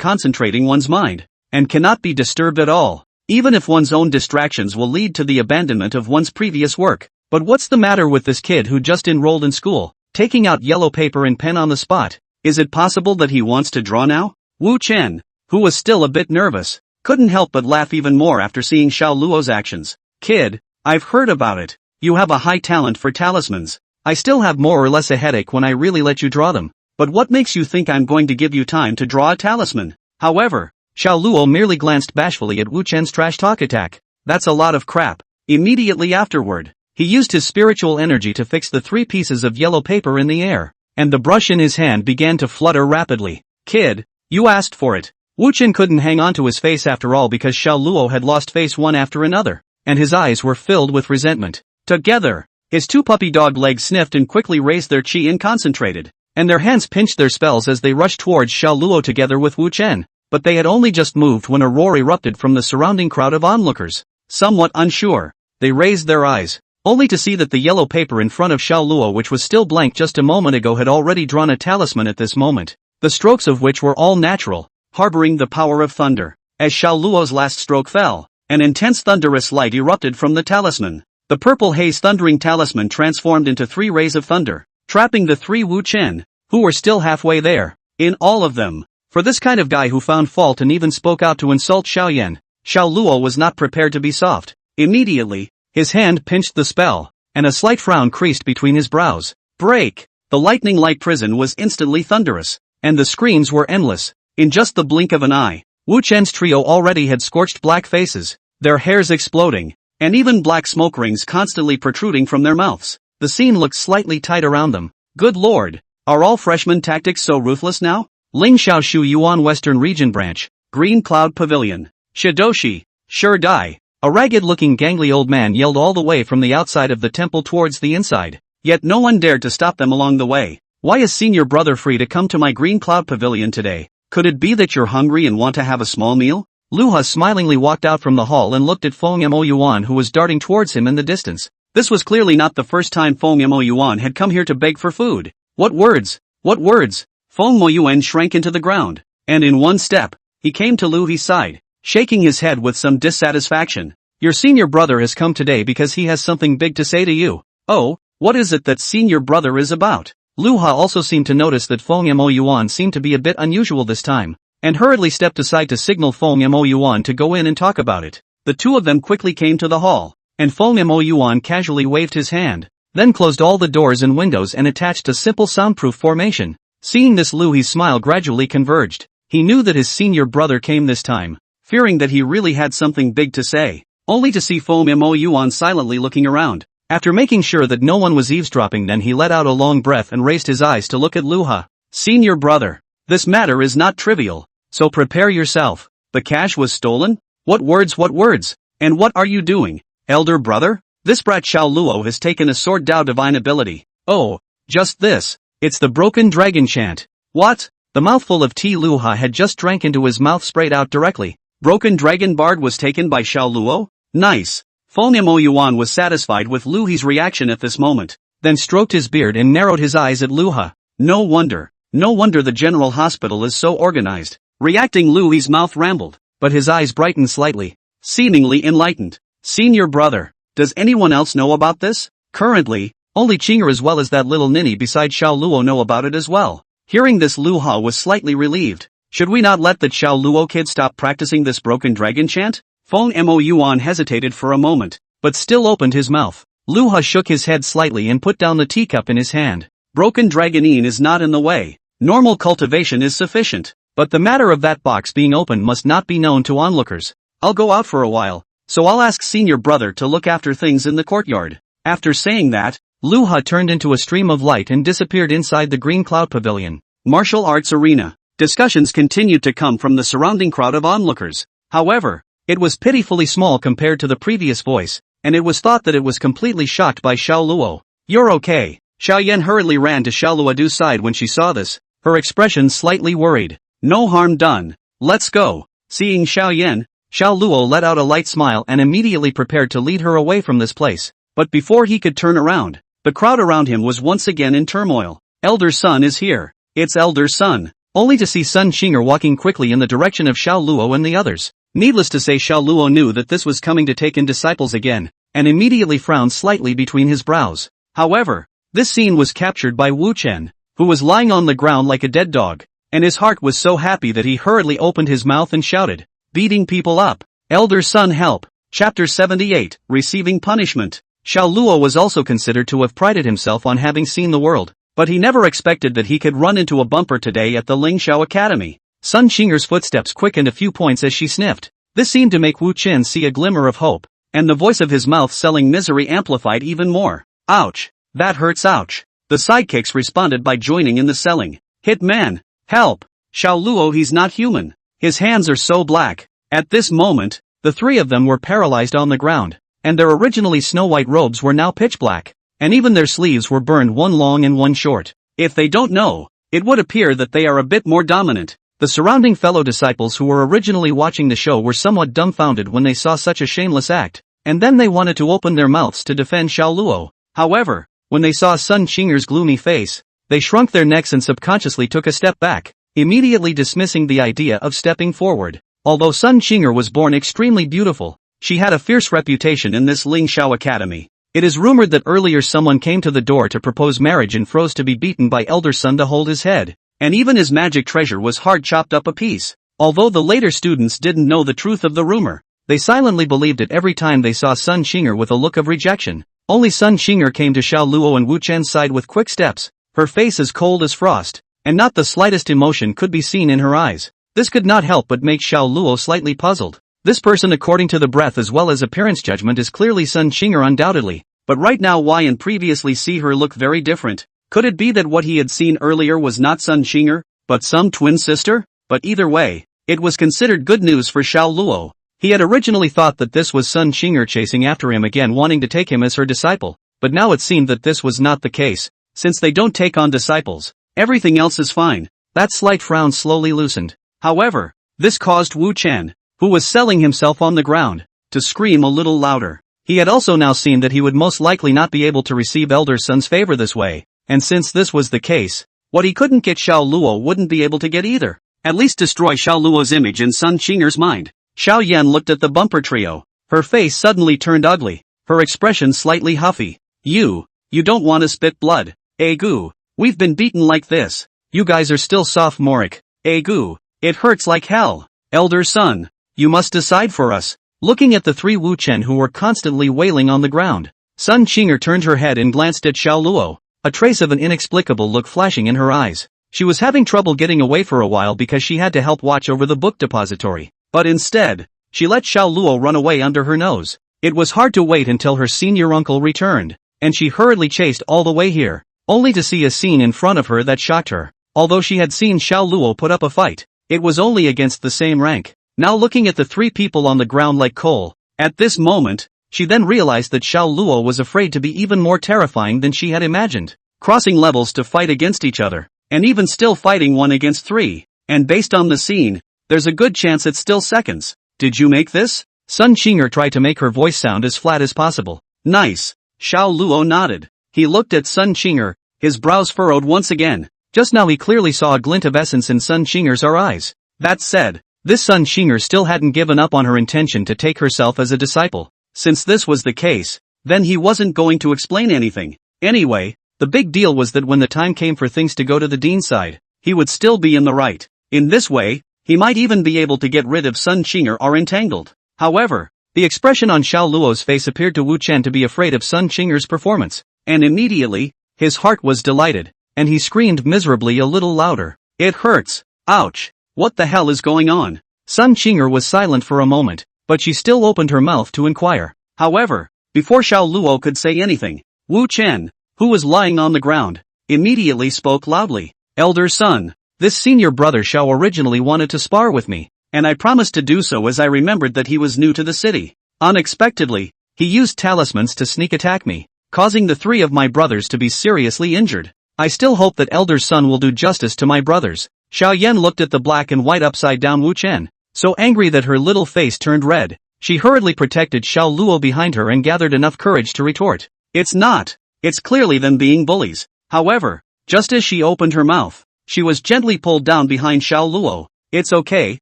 concentrating one's mind, and cannot be disturbed at all, even if one's own distractions will lead to the abandonment of one's previous work. But what's the matter with this kid who just enrolled in school, taking out yellow paper and pen on the spot? Is it possible that he wants to draw now? Wu Chen, who was still a bit nervous, couldn't help but laugh even more after seeing Xiao Luo's actions. Kid, I've heard about it. You have a high talent for talismans. I still have more or less a headache when I really let you draw them. But what makes you think I'm going to give you time to draw a talisman? However, Xiao Luo merely glanced bashfully at Wu Chen's trash talk attack. That's a lot of crap. Immediately afterward, he used his spiritual energy to fix the 3 pieces of yellow paper in the air, and the brush in his hand began to flutter rapidly. Kid, you asked for it. Wu Chen couldn't hang on to his face after all because Xiao Luo had lost face one after another, and his eyes were filled with resentment. Together, his 2 puppy dog legs sniffed and quickly raised their chi and concentrated, and their hands pinched their spells as they rushed towards Xiao Luo together with Wu Chen. But they had only just moved when a roar erupted from the surrounding crowd of onlookers. Somewhat unsure, they raised their eyes, only to see that the yellow paper in front of Xiao Luo, which was still blank just a moment ago, had already drawn a talisman at this moment, the strokes of which were all natural, harboring the power of thunder. As Xiao Luo's last stroke fell, an intense thunderous light erupted from the talisman. The purple haze thundering talisman transformed into 3 rays of thunder, trapping the 3 Wu Chen, who were still halfway there. In all of them, for this kind of guy who found fault and even spoke out to insult Xiaoyan, Xiao Luo was not prepared to be soft. Immediately, his hand pinched the spell, and a slight frown creased between his brows. Break! The lightning-like prison was instantly thunderous, and the screams were endless. In just the blink of an eye, Wu Chen's trio already had scorched black faces, their hairs exploding, and even black smoke rings constantly protruding from their mouths. The scene looked slightly tight around them. Good lord, are all freshman tactics so ruthless now? Ling Xiaoshu Yuan Western Region Branch, Green Cloud Pavilion. Shidoshi, sure die. A ragged-looking gangly old man yelled all the way from the outside of the temple towards the inside. Yet no one dared to stop them along the way. Why is senior brother free to come to my Green Cloud Pavilion today? Could it be that you're hungry and want to have a small meal? Luha smilingly walked out from the hall and looked at Feng Mo Yuan, who was darting towards him in the distance. This was clearly not the first time Feng Mo Yuan had come here to beg for food. What words? What words? Feng Mo Yuan shrank into the ground, and in one step, he came to Lu He's side, shaking his head with some dissatisfaction. Your senior brother has come today because he has something big to say to you. Oh, what is it that senior brother is about? Luha also seemed to notice that Feng Mo Yuan seemed to be a bit unusual this time, and hurriedly stepped aside to signal Feng Mo Yuan to go in and talk about it. The two of them quickly came to the hall, and Feng Mo Yuan casually waved his hand, then closed all the doors and windows and attached a simple soundproof formation. Seeing this, Lu He's smile gradually converged. He knew that his senior brother came this time, fearing that he really had something big to say, only to see Feng Mo Yuan silently looking around. After making sure that no one was eavesdropping, then he let out a long breath and raised his eyes to look at Luha. Senior brother, this matter is not trivial, so prepare yourself. The cash was stolen? What words, what words? And what are you doing, elder brother? This brat Xiao Luo has taken a sword Dao divine ability. Oh, just this. It's the broken dragon chant. What? The mouthful of tea Luha had just drank into his mouth sprayed out directly. Broken dragon bard was taken by Xiao Luo? Nice. Feng Mo Yuan was satisfied with Lu He's reaction at this moment, then stroked his beard and narrowed his eyes at Luha. No wonder the general hospital is so organized. Reacting, Lu He's mouth rambled, but his eyes brightened slightly, seemingly enlightened. Senior brother, does anyone else know about this? Currently, only Qinger as well as that little ninny beside Xiao Luo know about it as well. Hearing this, Luha was slightly relieved. Should we not let that Xiao Luo kid stop practicing this broken dragon chant? Feng Mo Yuan hesitated for a moment, but still opened his mouth. Luha shook his head slightly and put down the teacup in his hand. Broken dragonine is not in the way. Normal cultivation is sufficient. But the matter of that box being open must not be known to onlookers. I'll go out for a while, so I'll ask senior brother to look after things in the courtyard. After saying that, Luha turned into a stream of light and disappeared inside the green cloud pavilion. Martial arts arena. Discussions continued to come from the surrounding crowd of onlookers. However, it was pitifully small compared to the previous voice, and it was thought that it was completely shocked by Xiao Luo. You're okay. Xiao Yan hurriedly ran to Xiao Luodu's side when she saw this, her expression slightly worried. No harm done. Let's go. Seeing Xiao Yan, Xiao Luo let out a light smile and immediately prepared to lead her away from this place. But before he could turn around, the crowd around him was once again in turmoil. Elder Sun is here. It's Elder Sun. Only to see Sun Xinger walking quickly in the direction of Xiao Luo and the others. Needless to say, Xiao Luo knew that this was coming to take in disciples again, and immediately frowned slightly between his brows. However, this scene was captured by Wu Chen, who was lying on the ground like a dead dog, and his heart was so happy that he hurriedly opened his mouth and shouted, beating people up. Elder Sun help. Chapter 78, Receiving Punishment. Xiao Luo was also considered to have prided himself on having seen the world, but he never expected that he could run into a bumper today at the Lingxiao Academy. Sun Xinger's footsteps quickened a few points as she sniffed. This seemed to make Wu Chen see a glimmer of hope, and the voice of his mouth selling misery amplified even more. Ouch. That hurts, ouch. The sidekicks responded by joining in the selling. Hit man. Help! Xiao Luo, he's not human. His hands are so black. At this moment, the three of them were paralyzed on the ground, and their originally snow-white robes were now pitch black, and even their sleeves were burned, one long and one short. If they don't know, it would appear that they are a bit more dominant. The surrounding fellow disciples who were originally watching the show were somewhat dumbfounded when they saw such a shameless act, and then they wanted to open their mouths to defend Xiao Luo. However, when they saw Sun Xinger's gloomy face, they shrunk their necks and subconsciously took a step back, immediately dismissing the idea of stepping forward. Although Sun Xinger was born extremely beautiful, she had a fierce reputation in this Lingxiao Academy. It is rumored that earlier someone came to the door to propose marriage and froze to be beaten by Elder Sun to hold his head, and even his magic treasure was hard chopped up a piece. Although the later students didn't know the truth of the rumor, they silently believed it every time they saw Sun Xinger with a look of rejection. Only Sun Xinger came to Xiao Luo and Wu Chen's side with quick steps, her face as cold as frost, and not the slightest emotion could be seen in her eyes. This could not help but make Xiao Luo slightly puzzled. This person, according to the breath as well as appearance judgment, is clearly Sun Xinger undoubtedly, but right now why and previously see her look very different? Could it be that what he had seen earlier was not Sun Xinger, but some twin sister? But either way, it was considered good news for Xiao Luo. He had originally thought that this was Sun Xinger chasing after him again, wanting to take him as her disciple, but now it seemed that this was not the case. Since they don't take on disciples, everything else is fine. That slight frown slowly loosened. However, this caused Wu Chen, who was selling himself on the ground, to scream a little louder. He had also now seen that he would most likely not be able to receive Elder Sun's favor this way, and since this was the case, what he couldn't get Xiao Luo wouldn't be able to get either. At least destroy Xiao Luo's image in Sun Xinger's mind. Xiao Yan looked at the bumper trio. Her face suddenly turned ugly, her expression slightly huffy. You don't want to spit blood. Egu, we've been beaten like this. You guys are still sophomoric. Egu, it hurts like hell. Elder Sun, you must decide for us. Looking at the three Wu Chen who were constantly wailing on the ground, Sun Xinger turned her head and glanced at Xiao Luo, a trace of an inexplicable look flashing in her eyes. She was having trouble getting away for a while because she had to help watch over the book depository, but instead, she let Xiao Luo run away under her nose. It was hard to wait until her senior uncle returned, and she hurriedly chased all the way here, only to see a scene in front of her that shocked her. Although she had seen Xiao Luo put up a fight, it was only against the same rank. Now looking at the three people on the ground like coal, at this moment, she then realized that Xiao Luo was afraid to be even more terrifying than she had imagined. Crossing levels to fight against each other, and even still fighting 1 against 3, and based on the scene, there's a good chance it's still seconds. Did you make this? Sun Xinger tried to make her voice sound as flat as possible. Nice. Xiao Luo nodded. He looked at Sun Xinger, his brows furrowed once again. Just now he clearly saw a glint of essence in Sun Xinger's eyes. That said, this Sun Xinger still hadn't given up on her intention to take herself as a disciple. Since this was the case, then he wasn't going to explain anything. Anyway, the big deal was that when the time came for things to go to the dean's side, he would still be in the right. In this way, he might even be able to get rid of Sun Xinger or entangled. However, the expression on Xiao Luo's face appeared to Wu Chen to be afraid of Sun Xinger's performance, and immediately, his heart was delighted. and he screamed miserably a little louder. It hurts. Ouch. What the hell is going on? Sun Qinger was silent for a moment, but she still opened her mouth to inquire. However, before Xiao Luo could say anything, Wu Chen, who was lying on the ground, immediately spoke loudly. Elder son, this senior brother Xiao originally wanted to spar with me, and I promised to do so as I remembered that he was new to the city. Unexpectedly, he used talismans to sneak attack me, causing the three of my brothers to be seriously injured. I still hope that elder son will do justice to my brothers. Xiao Yan looked at the black and white upside down Wu Chen, so angry that her little face turned red. She hurriedly protected Xiao Luo behind her and gathered enough courage to retort. It's not. It's clearly them being bullies. However, just as she opened her mouth, she was gently pulled down behind Xiao Luo. It's okay,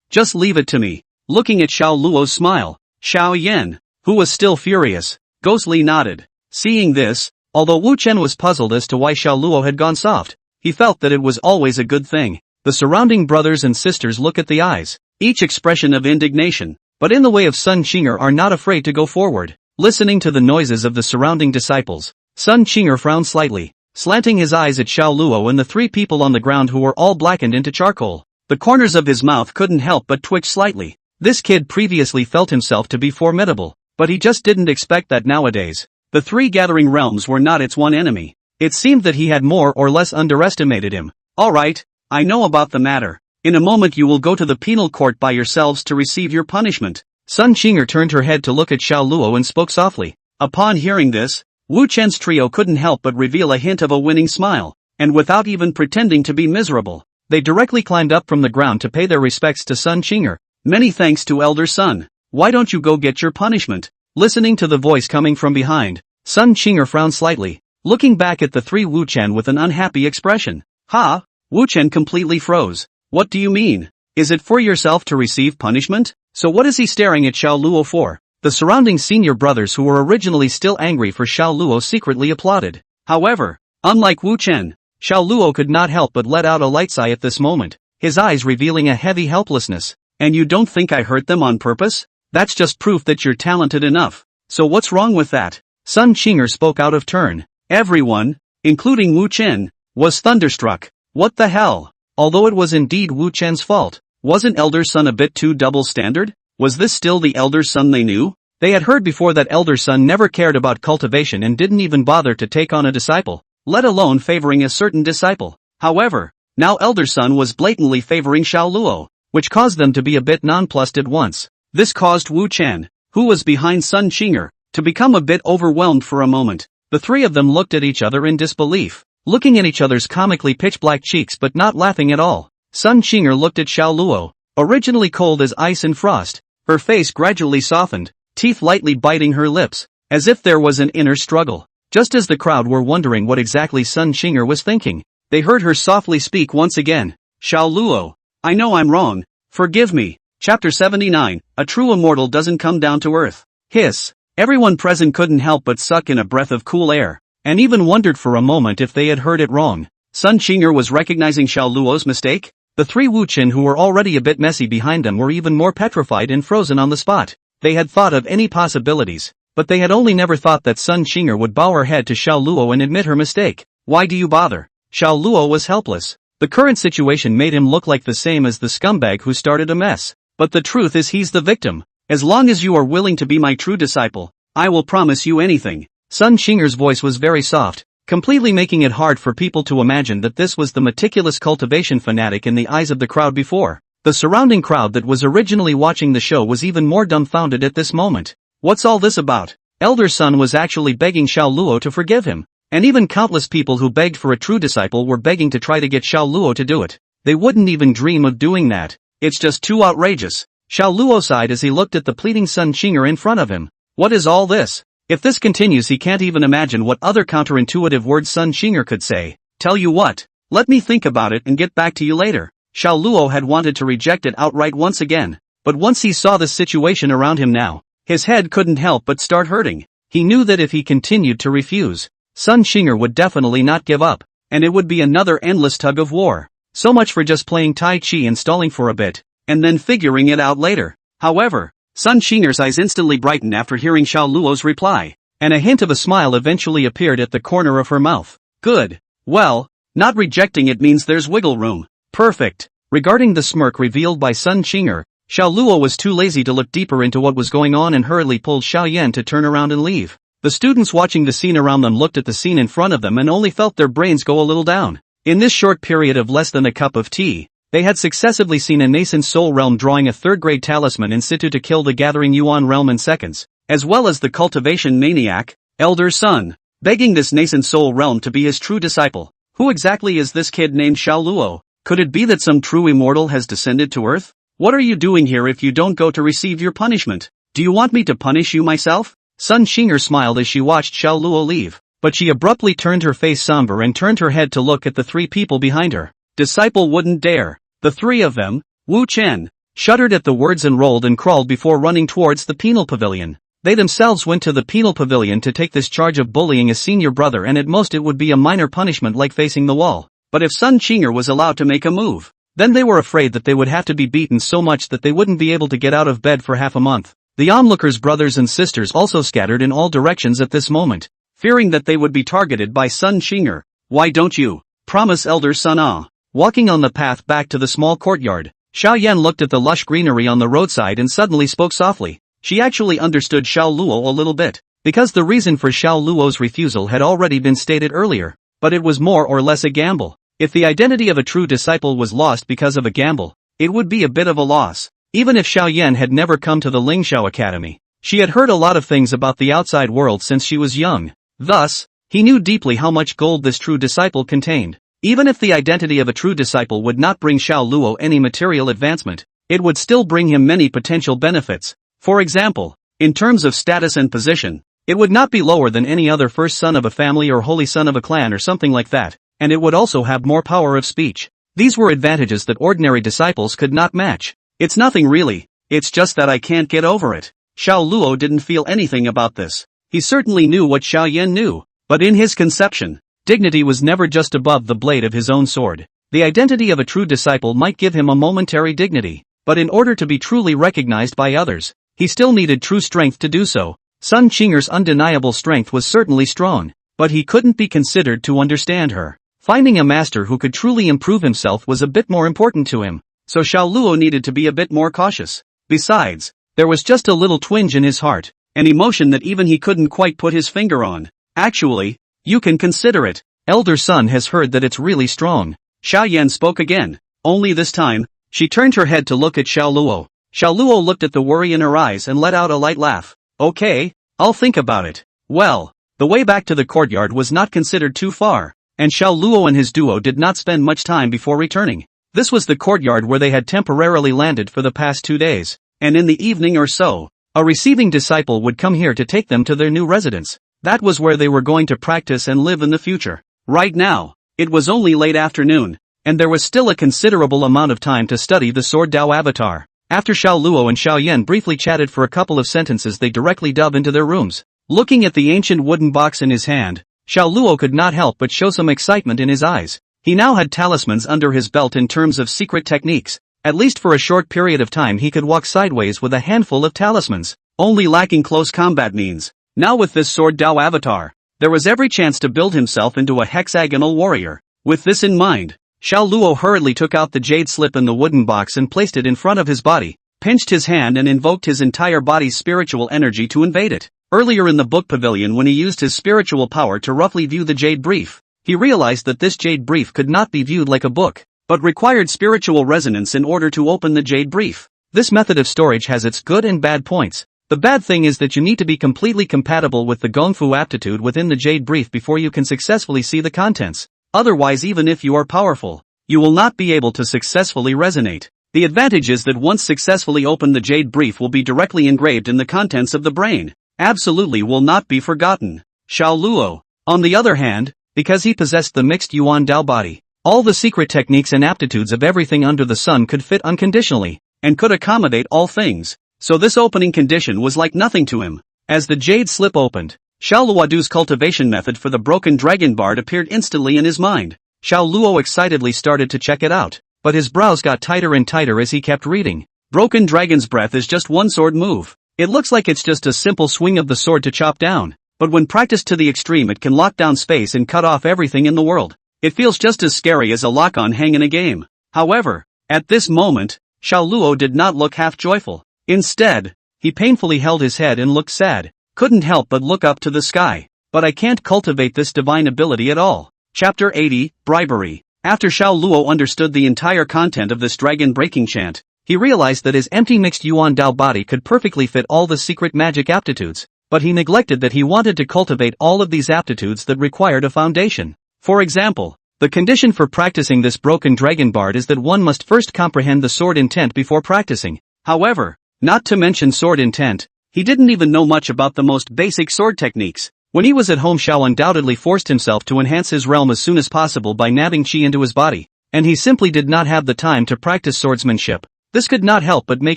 just leave it to me. Looking at Xiao Luo's smile, Xiao Yan, who was still furious, ghostly nodded. Seeing this, although Wu Chen was puzzled as to why Xiao Luo had gone soft, he felt that it was always a good thing. The surrounding brothers and sisters look at the eyes, each expression of indignation, but in the way of Sun Qinger are not afraid to go forward. Listening to the noises of the surrounding disciples, Sun Qinger frowned slightly, slanting his eyes at Xiao Luo and the three people on the ground who were all blackened into charcoal. The corners of his mouth couldn't help but twitch slightly. This kid previously felt himself to be formidable, but he just didn't expect that nowadays. The three gathering realms were not its one enemy. It seemed that he had more or less underestimated him. Alright, I know about the matter. In a moment you will go to the penal court by yourselves to receive your punishment. Sun Qinger turned her head to look at Xiao Luo and spoke softly. Upon hearing this, Wu Chen's trio couldn't help but reveal a hint of a winning smile, and without even pretending to be miserable, they directly climbed up from the ground to pay their respects to Sun Qinger. Many thanks to elder son. Why don't you go get your punishment? Listening to the voice coming from behind, Sun Qinger frowned slightly, looking back at the three Wu Chen with an unhappy expression. Ha! Wu Chen completely froze. What do you mean? Is it for yourself to receive punishment? So what is he staring at Xiao Luo for? The surrounding senior brothers who were originally still angry for Xiao Luo secretly applauded. However, unlike Wu Chen, Xiao Luo could not help but let out a light sigh at this moment, his eyes revealing a heavy helplessness. And you don't think I hurt them on purpose? That's just proof that you're talented enough. So what's wrong with that? Sun Qinger spoke out of turn. Everyone, including Wu Chen, was thunderstruck. What the hell? Although it was indeed Wu Chen's fault, wasn't elder son a bit too double standard? Was this still the elder son they knew? They had heard before that elder son never cared about cultivation and didn't even bother to take on a disciple, let alone favoring a certain disciple. However, now elder son was blatantly favoring Xiao Luo, which caused them to be a bit nonplussed at once. This caused Wu Chen, who was behind Sun Qinger, to become a bit overwhelmed for a moment. The three of them looked at each other in disbelief, looking at each other's comically pitch-black cheeks but not laughing at all. Sun Qinger looked at Xiao Luo, originally cold as ice and frost. Her face gradually softened, teeth lightly biting her lips, as if there was an inner struggle. Just as the crowd were wondering what exactly Sun Qinger was thinking, they heard her softly speak once again. Xiao Luo, I know I'm wrong. Forgive me. Chapter 79, A True Immortal Doesn't Come Down to Earth. Hiss. Everyone present couldn't help but suck in a breath of cool air, and even wondered for a moment if they had heard it wrong. Sun Qinger was recognizing Xiao Luo's mistake? The three Wu Chen who were already a bit messy behind them were even more petrified and frozen on the spot. They had thought of any possibilities, but they had only never thought that Sun Qinger would bow her head to Xiao Luo and admit her mistake. Why do you bother? Xiao Luo was helpless. The current situation made him look like the same as the scumbag who started a mess. But the truth is he's the victim. As long as you are willing to be my true disciple, I will promise you anything. Sun Qinger's voice was very soft, completely making it hard for people to imagine that this was the meticulous cultivation fanatic in the eyes of the crowd before. The surrounding crowd that was originally watching the show was even more dumbfounded at this moment. What's all this about? Elder Sun was actually begging Xiao Luo to forgive him, and even countless people who begged for a true disciple were begging to try to get Xiao Luo to do it. They wouldn't even dream of doing that. It's just too outrageous. Xiao Luo sighed as he looked at the pleading Sun Qinger in front of him. What is all this? If this continues he can't even imagine what other counterintuitive words Sun Qinger could say. Tell you what, let me think about it and get back to you later. Xiao Luo had wanted to reject it outright once again, but once he saw the situation around him now, his head couldn't help but start hurting. He knew that if he continued to refuse, Sun Qinger would definitely not give up, and it would be another endless tug of war. So much for just playing Tai Chi and stalling for a bit, and then figuring it out later. However, Sun Qinger's eyes instantly brightened after hearing Xiao Luo's reply, and a hint of a smile eventually appeared at the corner of her mouth. Good. Well, Not rejecting it means there's wiggle room. Perfect. Regarding the smirk revealed by Sun Qinger, Xiao Luo was too lazy to look deeper into what was going on and hurriedly pulled Xiao Yan to turn around and leave. The students watching the scene around them looked at the scene in front of them and only felt their brains go a little down. In this short period of less than a cup of tea, they had successively seen a nascent soul realm drawing a third-grade talisman in situ to kill the gathering Yuan realm in seconds, as well as the cultivation maniac, Elder Sun, begging this nascent soul realm to be his true disciple. Who exactly is this kid named Xiao Luo? Could it be that some true immortal has descended to Earth? What are you doing here if you don't go to receive your punishment? Do you want me to punish you myself? Sun Qinger smiled as she watched Xiao Luo leave, but she abruptly turned her face somber and turned her head to look at the three people behind her. Disciple wouldn't dare. The three of them, Wu Chen, shuddered at the words and rolled and crawled before running towards the penal pavilion. They themselves went to the penal pavilion to take this charge of bullying a senior brother, and at most it would be a minor punishment like facing the wall. But if Sun Qinger was allowed to make a move, then they were afraid that they would have to be beaten so much that they wouldn't be able to get out of bed for half a month. The onlookers' brothers and sisters also scattered in all directions at this moment, fearing that they would be targeted by Sun Qinger. Why don't you promise Elder Sun Ah? Walking on the path back to the small courtyard, Xiao Yan looked at the lush greenery on the roadside and suddenly spoke softly. She actually understood Xiao Luo a little bit, because the reason for Xiao Luo's refusal had already been stated earlier, but it was more or less a gamble. If the identity of a true disciple was lost because of a gamble, it would be a bit of a loss. Even if Xiao Yan had never come to the Lingxiao Academy, she had heard a lot of things about the outside world since she was young. Thus, he knew deeply how much gold this true disciple contained. Even if the identity of a true disciple would not bring Xiao Luo any material advancement, it would still bring him many potential benefits. For example, in terms of status and position, it would not be lower than any other first son of a family or holy son of a clan or something like that, and it would also have more power of speech. These were advantages that ordinary disciples could not match. It's nothing really, it's just that I can't get over it. Xiao Luo didn't feel anything about this. He certainly knew what Xiao Yan knew, but in his conception, dignity was never just above the blade of his own sword. The identity of a true disciple might give him a momentary dignity, but in order to be truly recognized by others, he still needed true strength to do so. Sun Qinger's undeniable strength was certainly strong, but he couldn't be considered to understand her. Finding a master who could truly improve himself was a bit more important to him, so Xiao Luo needed to be a bit more cautious. Besides, there was just a little twinge in his heart, an emotion that even he couldn't quite put his finger on. Actually, you can consider it. Elder Sun has heard that it's really strong. Xiao Yan spoke again, only this time, she turned her head to look at Xiao Luo. Xiao Luo looked at the worry in her eyes and let out a light laugh. Okay, I'll think about it. Well, the way back to the courtyard was not considered too far, and Xiao Luo and his duo did not spend much time before returning. This was the courtyard where they had temporarily landed for the past 2 days, and in the evening or so, a receiving disciple would come here to take them to their new residence. That was where they were going to practice and live in the future. Right now, it was only late afternoon, and there was still a considerable amount of time to study the Sword Dao avatar. After Xiao Luo and Xiao Yan briefly chatted for a couple of sentences, they directly dove into their rooms. Looking at the ancient wooden box in his hand, Xiao Luo could not help but show some excitement in his eyes. He now had talismans under his belt in terms of secret techniques. At least for a short period of time he could walk sideways with a handful of talismans, only lacking close combat means. Now with this Sword Dao avatar, there was every chance to build himself into a hexagonal warrior. With this in mind, Xiao Luo hurriedly took out the jade slip in the wooden box and placed it in front of his body, pinched his hand and invoked his entire body's spiritual energy to invade it. Earlier in the book pavilion, when he used his spiritual power to roughly view the jade brief, he realized that this jade brief could not be viewed like a book, but required spiritual resonance in order to open the jade brief. This method of storage has its good and bad points. The bad thing is that you need to be completely compatible with the Gongfu aptitude within the jade brief before you can successfully see the contents. Otherwise, even if you are powerful, you will not be able to successfully resonate. The advantage is that once successfully opened, the jade brief will be directly engraved in the contents of the brain. Absolutely will not be forgotten. Xiao Luo, on the other hand, because he possessed the mixed Yuan Dao body, all the secret techniques and aptitudes of everything under the sun could fit unconditionally, and could accommodate all things. So this opening condition was like nothing to him. As the jade slip opened, Xiao Luodu's cultivation method for the broken dragon bard appeared instantly in his mind. Xiao Luo excitedly started to check it out, but his brows got tighter and tighter as he kept reading. Broken dragon's breath is just one sword move. It looks like it's just a simple swing of the sword to chop down, but when practiced to the extreme it can lock down space and cut off everything in the world. It feels just as scary as a lock-on hang in a game. However, at this moment, Xiao Luo did not look half joyful. Instead, he painfully held his head and looked sad. Couldn't help but look up to the sky. But I can't cultivate this divine ability at all. Chapter 80, Bribery. After Xiao Luo understood the entire content of this dragon-breaking chant, he realized that his empty mixed Yuan Dao body could perfectly fit all the secret magic aptitudes, but he neglected that he wanted to cultivate all of these aptitudes that required a foundation. For example, the condition for practicing this broken dragon bard is that one must first comprehend the sword intent before practicing. However, not to mention sword intent, he didn't even know much about the most basic sword techniques. When he was at home, Xiao undoubtedly forced himself to enhance his realm as soon as possible by nabbing qi into his body, and he simply did not have the time to practice swordsmanship. This could not help but make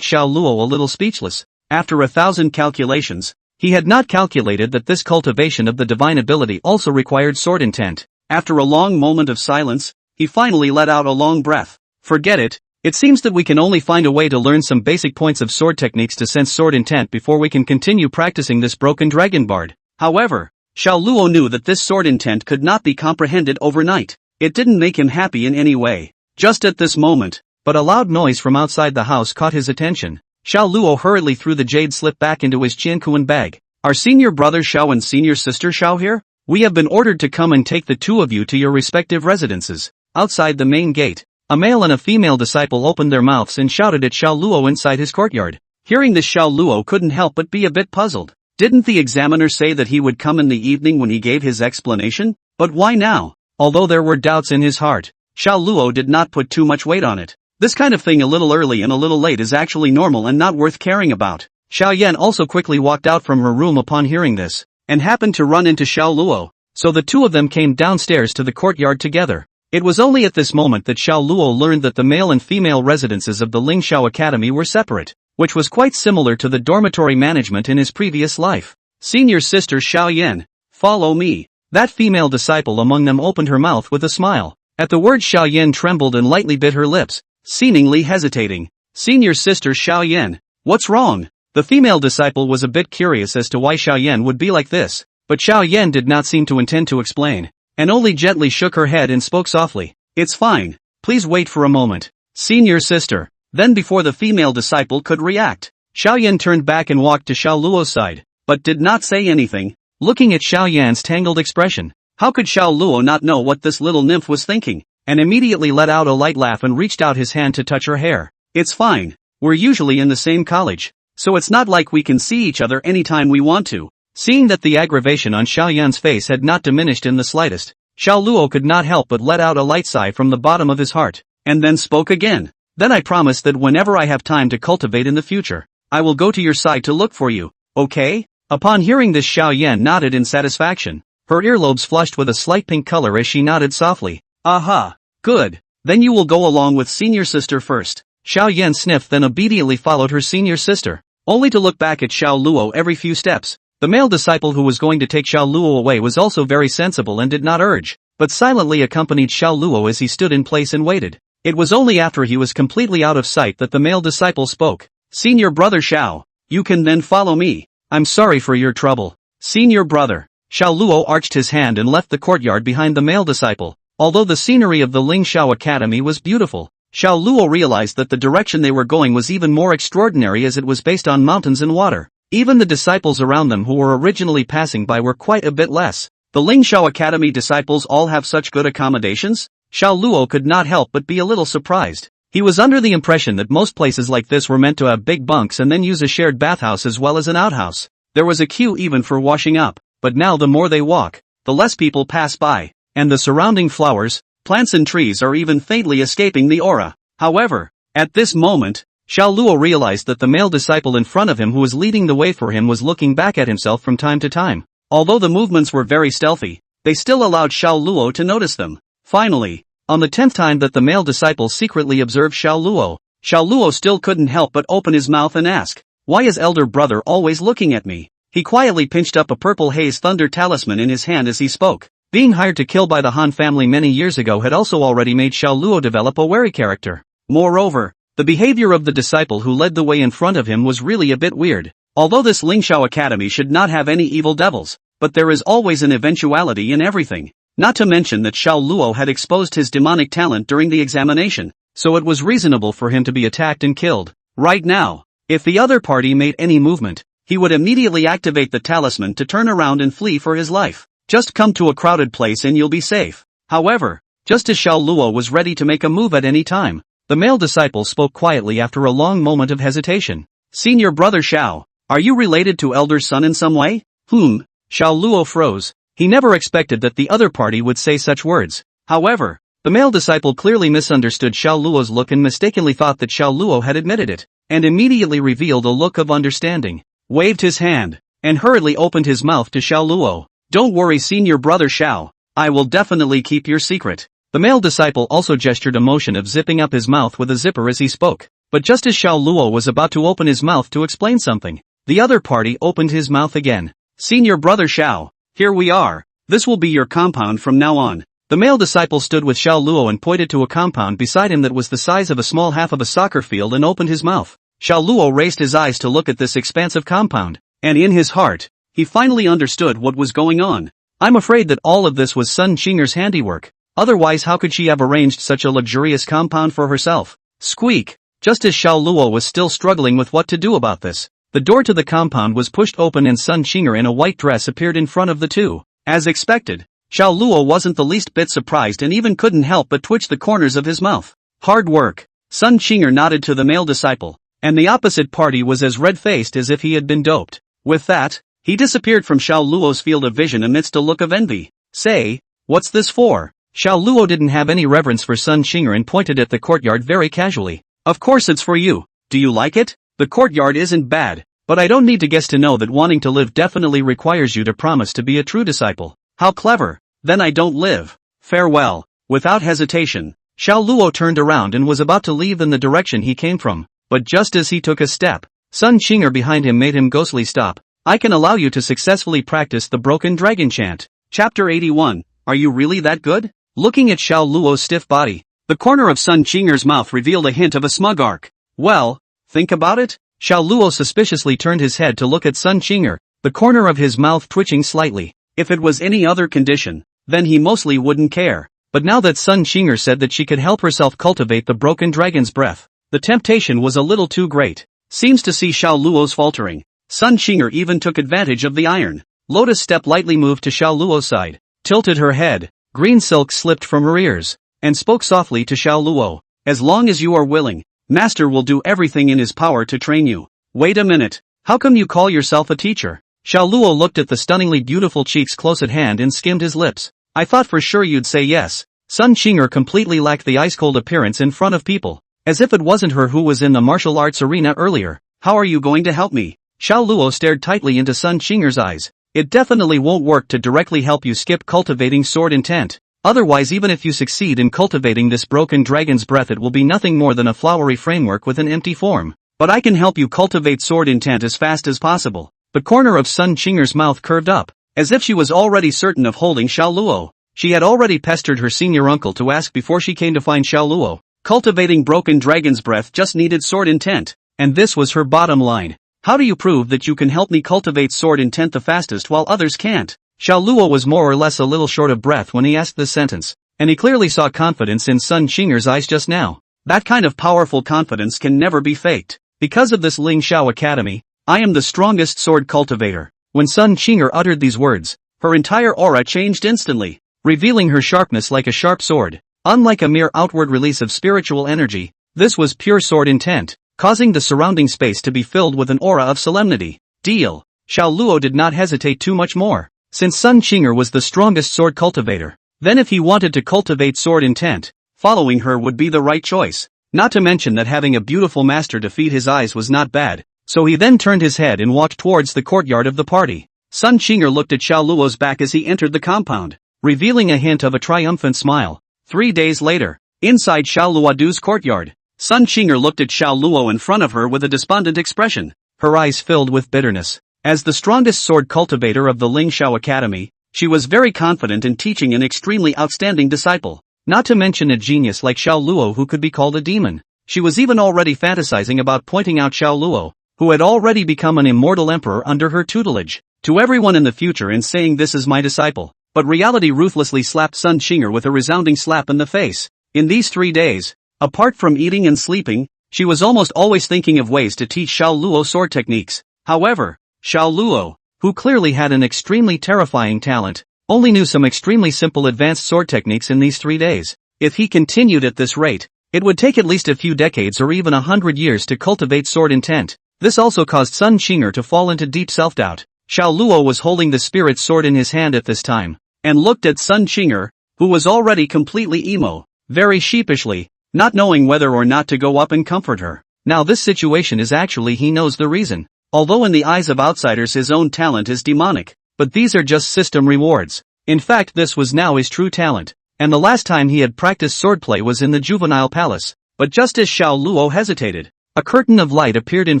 Xiao Luo a little speechless. After 1,000 calculations, he had not calculated that this cultivation of the divine ability also required sword intent. After a long moment of silence, he finally let out a long breath. Forget it. It seems that we can only find a way to learn some basic points of sword techniques to sense sword intent before we can continue practicing this broken dragon bard. However, Xiao Luo knew that this sword intent could not be comprehended overnight. It didn't make him happy in any way. Just at this moment, but a loud noise from outside the house caught his attention. Xiao Luo hurriedly threw the jade slip back into his Qiankuan bag. Are senior brother Xiao and senior sister Xiao here? We have been ordered to come and take the two of you to your respective residences. Outside the main gate, a male and a female disciple opened their mouths and shouted at Xiao Luo inside his courtyard. Hearing this, Xiao Luo couldn't help but be a bit puzzled. Didn't the examiner say that he would come in the evening when he gave his explanation? But why now? Although there were doubts in his heart, Xiao Luo did not put too much weight on it. This kind of thing a little early and a little late is actually normal and not worth caring about. Xiao Yan also quickly walked out from her room upon hearing this, and happened to run into Xiao Luo, so the two of them came downstairs to the courtyard together. It was only at this moment that Xiao Luo learned that the male and female residences of the Ling Xiao Academy were separate, which was quite similar to the dormitory management in his previous life. Senior sister Xiao Yan, follow me. That female disciple among them opened her mouth with a smile. At the word, Xiao Yan trembled and lightly bit her lips, seemingly hesitating. Senior sister Xiao Yan, what's wrong? The female disciple was a bit curious as to why Xiao Yan would be like this, but Xiao Yan did not seem to intend to explain, and only gently shook her head and spoke softly. It's fine. Please wait for a moment. Senior sister. Then before the female disciple could react, Xiao Yan turned back and walked to Xiao Luo's side, but did not say anything. Looking at Xiao Yan's tangled expression, how could Xiao Luo not know what this little nymph was thinking, and immediately let out a light laugh and reached out his hand to touch her hair. It's fine. We're usually in the same college, so it's not like we can see each other anytime we want to. Seeing that the aggravation on Xiao Yan's face had not diminished in the slightest, Xiao Luo could not help but let out a light sigh from the bottom of his heart, and then spoke again. Then I promise that whenever I have time to cultivate in the future, I will go to your side to look for you, okay? Upon hearing this, Xiao Yan nodded in satisfaction. Her earlobes flushed with a slight pink color as she nodded softly. Aha! Good. Then you will go along with senior sister first. Xiao Yan sniffed, then obediently followed her senior sister, only to look back at Xiao Luo every few steps. The male disciple who was going to take Xiao Luo away was also very sensible and did not urge, but silently accompanied Xiao Luo as he stood in place and waited. It was only after he was completely out of sight that the male disciple spoke. Senior brother Xiao, you can then follow me. I'm sorry for your trouble. Senior brother. Xiao Luo arched his hand and left the courtyard behind the male disciple. Although the scenery of the Ling Xiao Academy was beautiful, Xiao Luo realized that the direction they were going was even more extraordinary as it was based on mountains and water. Even the disciples around them who were originally passing by were quite a bit less. The Ling Xiao Academy disciples all have such good accommodations? Xiao Luo could not help but be a little surprised. He was under the impression that most places like this were meant to have big bunks and then use a shared bathhouse as well as an outhouse. There was a queue even for washing up, but now the more they walk, the less people pass by, and the surrounding flowers, plants and trees are even faintly escaping the aura. However, at this moment, Xiao Luo realized that the male disciple in front of him who was leading the way for him was looking back at himself from time to time. Although the movements were very stealthy, they still allowed Xiao Luo to notice them. Finally, on the 10th time that the male disciple secretly observed Xiao Luo still couldn't help but open his mouth and ask, why is elder brother always looking at me? He quietly pinched up a purple haze thunder talisman in his hand as he spoke. Being hired to kill by the Han family many years ago had also already made Xiao Luo develop a wary character. Moreover, the behavior of the disciple who led the way in front of him was really a bit weird. Although this Ling Xiao Academy should not have any evil devils, but there is always an eventuality in everything. Not to mention that Xiao Luo had exposed his demonic talent during the examination, so it was reasonable for him to be attacked and killed. Right now, if the other party made any movement, he would immediately activate the talisman to turn around and flee for his life. Just come to a crowded place and you'll be safe. However, just as Xiao Luo was ready to make a move at any time, the male disciple spoke quietly after a long moment of hesitation. Senior brother Xiao, are you related to elder son in some way? Xiao Luo froze. He never expected that the other party would say such words. However, the male disciple clearly misunderstood Xiao Luo's look and mistakenly thought that Xiao Luo had admitted it, and immediately revealed a look of understanding, waved his hand, and hurriedly opened his mouth to Xiao Luo. Don't worry senior brother Xiao, I will definitely keep your secret. The male disciple also gestured a motion of zipping up his mouth with a zipper as he spoke, but just as Xiao Luo was about to open his mouth to explain something, the other party opened his mouth again. Senior brother Xiao, here we are. This will be your compound from now on. The male disciple stood with Xiao Luo and pointed to a compound beside him that was the size of a small half of a soccer field and opened his mouth. Xiao Luo raised his eyes to look at this expansive compound, and in his heart, he finally understood what was going on. I'm afraid that all of this was Sun Qinger's handiwork. Otherwise how could she have arranged such a luxurious compound for herself? Squeak! Just as Xiao Luo was still struggling with what to do about this, the door to the compound was pushed open and Sun Qinger in a white dress appeared in front of the two. As expected, Xiao Luo wasn't the least bit surprised and even couldn't help but twitch the corners of his mouth. Hard work. Sun Qinger nodded to the male disciple, and the opposite party was as red-faced as if he had been doped. With that, he disappeared from Xiao Luo's field of vision amidst a look of envy. Say, what's this for? Xiao Luo didn't have any reverence for Sun Qinger and pointed at the courtyard very casually. Of course it's for you. Do you like it? The courtyard isn't bad, but I don't need to guess to know that wanting to live definitely requires you to promise to be a true disciple. How clever. Then I don't live. Farewell. Without hesitation, Xiao Luo turned around and was about to leave in the direction he came from, but just as he took a step, Sun Qinger behind him made him ghostly stop. I can allow you to successfully practice the broken dragon chant. Chapter 81. Are you really that good? Looking at Xiao Luo's stiff body, the corner of Sun Qinger's mouth revealed a hint of a smug arc. Well, think about it? Xiao Luo suspiciously turned his head to look at Sun Qinger, the corner of his mouth twitching slightly. If it was any other condition, then he mostly wouldn't care. But now that Sun Qinger said that she could help herself cultivate the broken dragon's breath, the temptation was a little too great. Seems to see Xiao Luo's faltering, Sun Qinger even took advantage of the iron. Lotus Step lightly moved to Xiao Luo's side, tilted her head, green silk slipped from her ears, and spoke softly to Xiao Luo. As long as you are willing, Master will do everything in his power to train you. Wait a minute, how come you call yourself a teacher? Xiao Luo looked at the stunningly beautiful cheeks close at hand and skimmed his lips. I thought for sure you'd say yes. Sun Qinger completely lacked the ice-cold appearance in front of people, as if it wasn't her who was in the martial arts arena earlier. How are you going to help me? Xiao Luo stared tightly into Sun Qinger's eyes. It definitely won't work to directly help you skip cultivating sword intent. Otherwise, even if you succeed in cultivating this broken dragon's breath, it will be nothing more than a flowery framework with an empty form. But I can help you cultivate sword intent as fast as possible. The corner of Sun Qinger's mouth curved up, as if she was already certain of holding Xiao Luo. She had already pestered her senior uncle to ask before she came to find Xiao Luo. Cultivating broken dragon's breath just needed sword intent, and this was her bottom line. How do you prove that you can help me cultivate sword intent the fastest while others can't? Xiao Luo was more or less a little short of breath when he asked this sentence, and he clearly saw confidence in Sun Qinger's eyes just now. That kind of powerful confidence can never be faked. Because of this Ling Xiao Academy, I am the strongest sword cultivator. When Sun Qinger uttered these words, her entire aura changed instantly, revealing her sharpness like a sharp sword. Unlike a mere outward release of spiritual energy, this was pure sword intent, causing the surrounding space to be filled with an aura of solemnity. Deal. Xiao Luo did not hesitate too much more. Since Sun Qinger was the strongest sword cultivator, then if he wanted to cultivate sword intent, following her would be the right choice. Not to mention that having a beautiful master to feed his eyes was not bad, so he then turned his head and walked towards the courtyard of the party. Sun Qinger looked at Xiao Luo's back as he entered the compound, revealing a hint of a triumphant smile. 3 days later, inside Xiao Luodu's courtyard, Sun Qinger looked at Xiao Luo in front of her with a despondent expression, her eyes filled with bitterness. As the strongest sword cultivator of the Ling Xiao Academy, she was very confident in teaching an extremely outstanding disciple, not to mention a genius like Xiao Luo who could be called a demon. She was even already fantasizing about pointing out Xiao Luo, who had already become an immortal emperor under her tutelage, to everyone in the future and saying, "This is my disciple." but reality ruthlessly slapped Sun Qinger with a resounding slap in the face. In these 3 days, apart from eating and sleeping, she was almost always thinking of ways to teach Xiao Luo sword techniques. However, Xiao Luo, who clearly had an extremely terrifying talent, only knew some extremely simple advanced sword techniques in these 3 days. If he continued at this rate, it would take at least a few decades or even 100 years to cultivate sword intent. This also caused Sun Qinger to fall into deep self-doubt. Xiao Luo was holding the spirit sword in his hand at this time, and looked at Sun Qinger, who was already completely emo, very sheepishly, not knowing whether or not to go up and comfort her. Now this situation is actually he knows the reason. Although in the eyes of outsiders his own talent is demonic, but these are just system rewards. In fact this was now his true talent, and the last time he had practiced swordplay was in the juvenile palace. But just as Xiao Luo hesitated, a curtain of light appeared in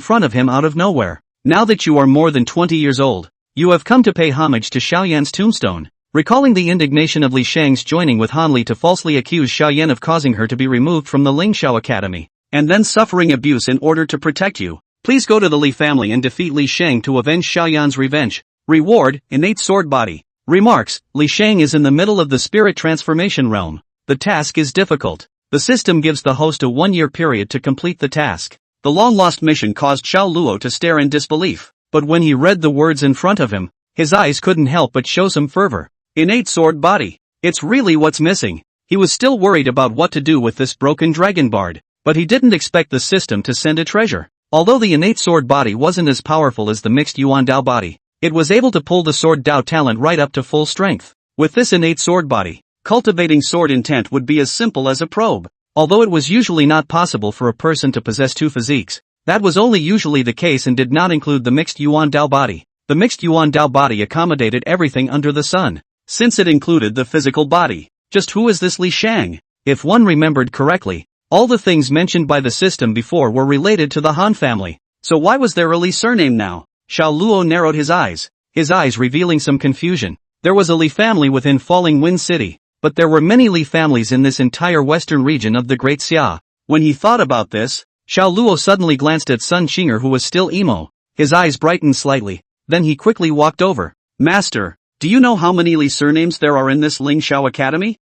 front of him out of nowhere. Now that you are more than 20 years old, you have come to pay homage to Xiaoyan's tombstone. Recalling the indignation of Li Shang's joining with Han Li to falsely accuse Xiaoyan of causing her to be removed from the Lingxiao Academy, and then suffering abuse in order to protect you, please go to the Li family and defeat Li Shang to avenge Xiaoyan's revenge. Reward, innate sword body. Remarks, Li Shang is in the middle of the spirit transformation realm. The task is difficult. The system gives the host a 1-year period to complete the task. The long-lost mission caused Xiao Luo to stare in disbelief, but when he read the words in front of him, his eyes couldn't help but show some fervor. Innate sword body. It's really what's missing. He was still worried about what to do with this broken dragon bard, but he didn't expect the system to send a treasure. Although the innate sword body wasn't as powerful as the mixed Yuan Dao body, it was able to pull the sword Dao talent right up to full strength. With this innate sword body, cultivating sword intent would be as simple as a probe. Although it was usually not possible for a person to possess 2 physiques, that was only usually the case and did not include the mixed Yuan Dao body. The mixed Yuan Dao body accommodated everything under the sun, since it included the physical body. Just who is this Li Shang? If one remembered correctly, all the things mentioned by the system before were related to the Han family. So why was there a Li surname now? Xiao Luo narrowed his eyes revealing some confusion. There was a Li family within Falling Wind City, but there were many Li families in this entire western region of the Great Xia. When he thought about this, Xiao Luo suddenly glanced at Sun Qinger who was still emo. His eyes brightened slightly, then he quickly walked over. Master, do you know how many Li surnames there are in this Lingxiao Academy?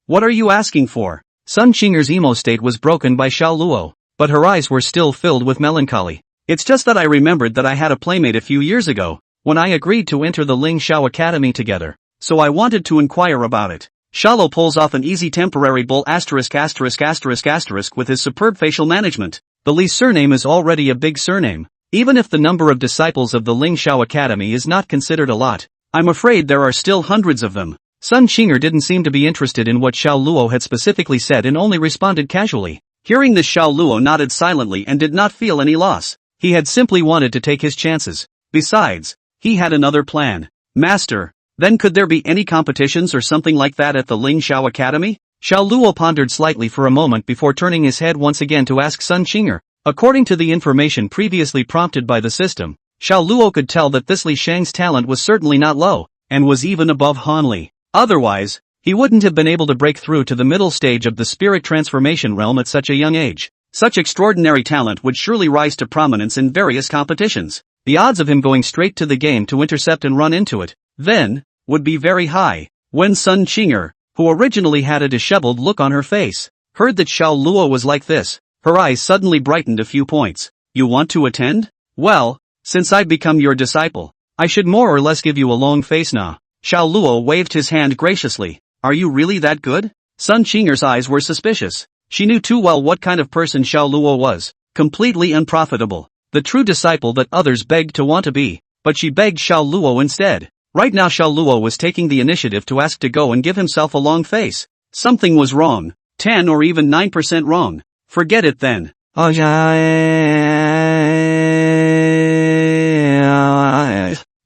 What are you asking for? Sun Qinger's emo state was broken by Xiao Luo, but her eyes were still filled with melancholy. It's just that I remembered that I had a playmate a few years ago, when I agreed to enter the Lingxiao Academy together, so I wanted to inquire about it. Xiao pulls off an easy temporary bull ***** with his superb facial management. The Li surname is already a big surname. Even if the number of disciples of the Lingxiao Academy is not considered a lot, I'm afraid there are still hundreds of them. Sun Qinger didn't seem to be interested in what Xiao Luo had specifically said and only responded casually. Hearing this, Xiao Luo nodded silently and did not feel any loss. He had simply wanted to take his chances. Besides, he had another plan. Master, then could there be any competitions or something like that at the Lingxiao Academy? Xiao Luo pondered slightly for a moment before turning his head once again to ask Sun Qinger. According to the information previously prompted by the system, Xiao Luo could tell that this Li Shang's talent was certainly not low, and was even above Han Li. Otherwise, he wouldn't have been able to break through to the middle stage of the spirit transformation realm at such a young age. Such extraordinary talent would surely rise to prominence in various competitions. The odds of him going straight to the game to intercept and run into it, then, would be very high. When Sun Qinger, who originally had a disheveled look on her face, heard that Xiao Luo was like this, her eyes suddenly brightened a few points. You want to attend? Well, since I've become your disciple, I should more or less give you a long face now. Xiao Luo waved his hand graciously. Are you really that good? Sun Qinger's eyes were suspicious. She knew too well what kind of person Xiao Luo was. Completely unprofitable. The true disciple that others begged to want to be. But she begged Xiao Luo instead. Right now Xiao Luo was taking the initiative to ask to go and give himself a long face. Something was wrong. 10 or even 9% wrong. Forget it then.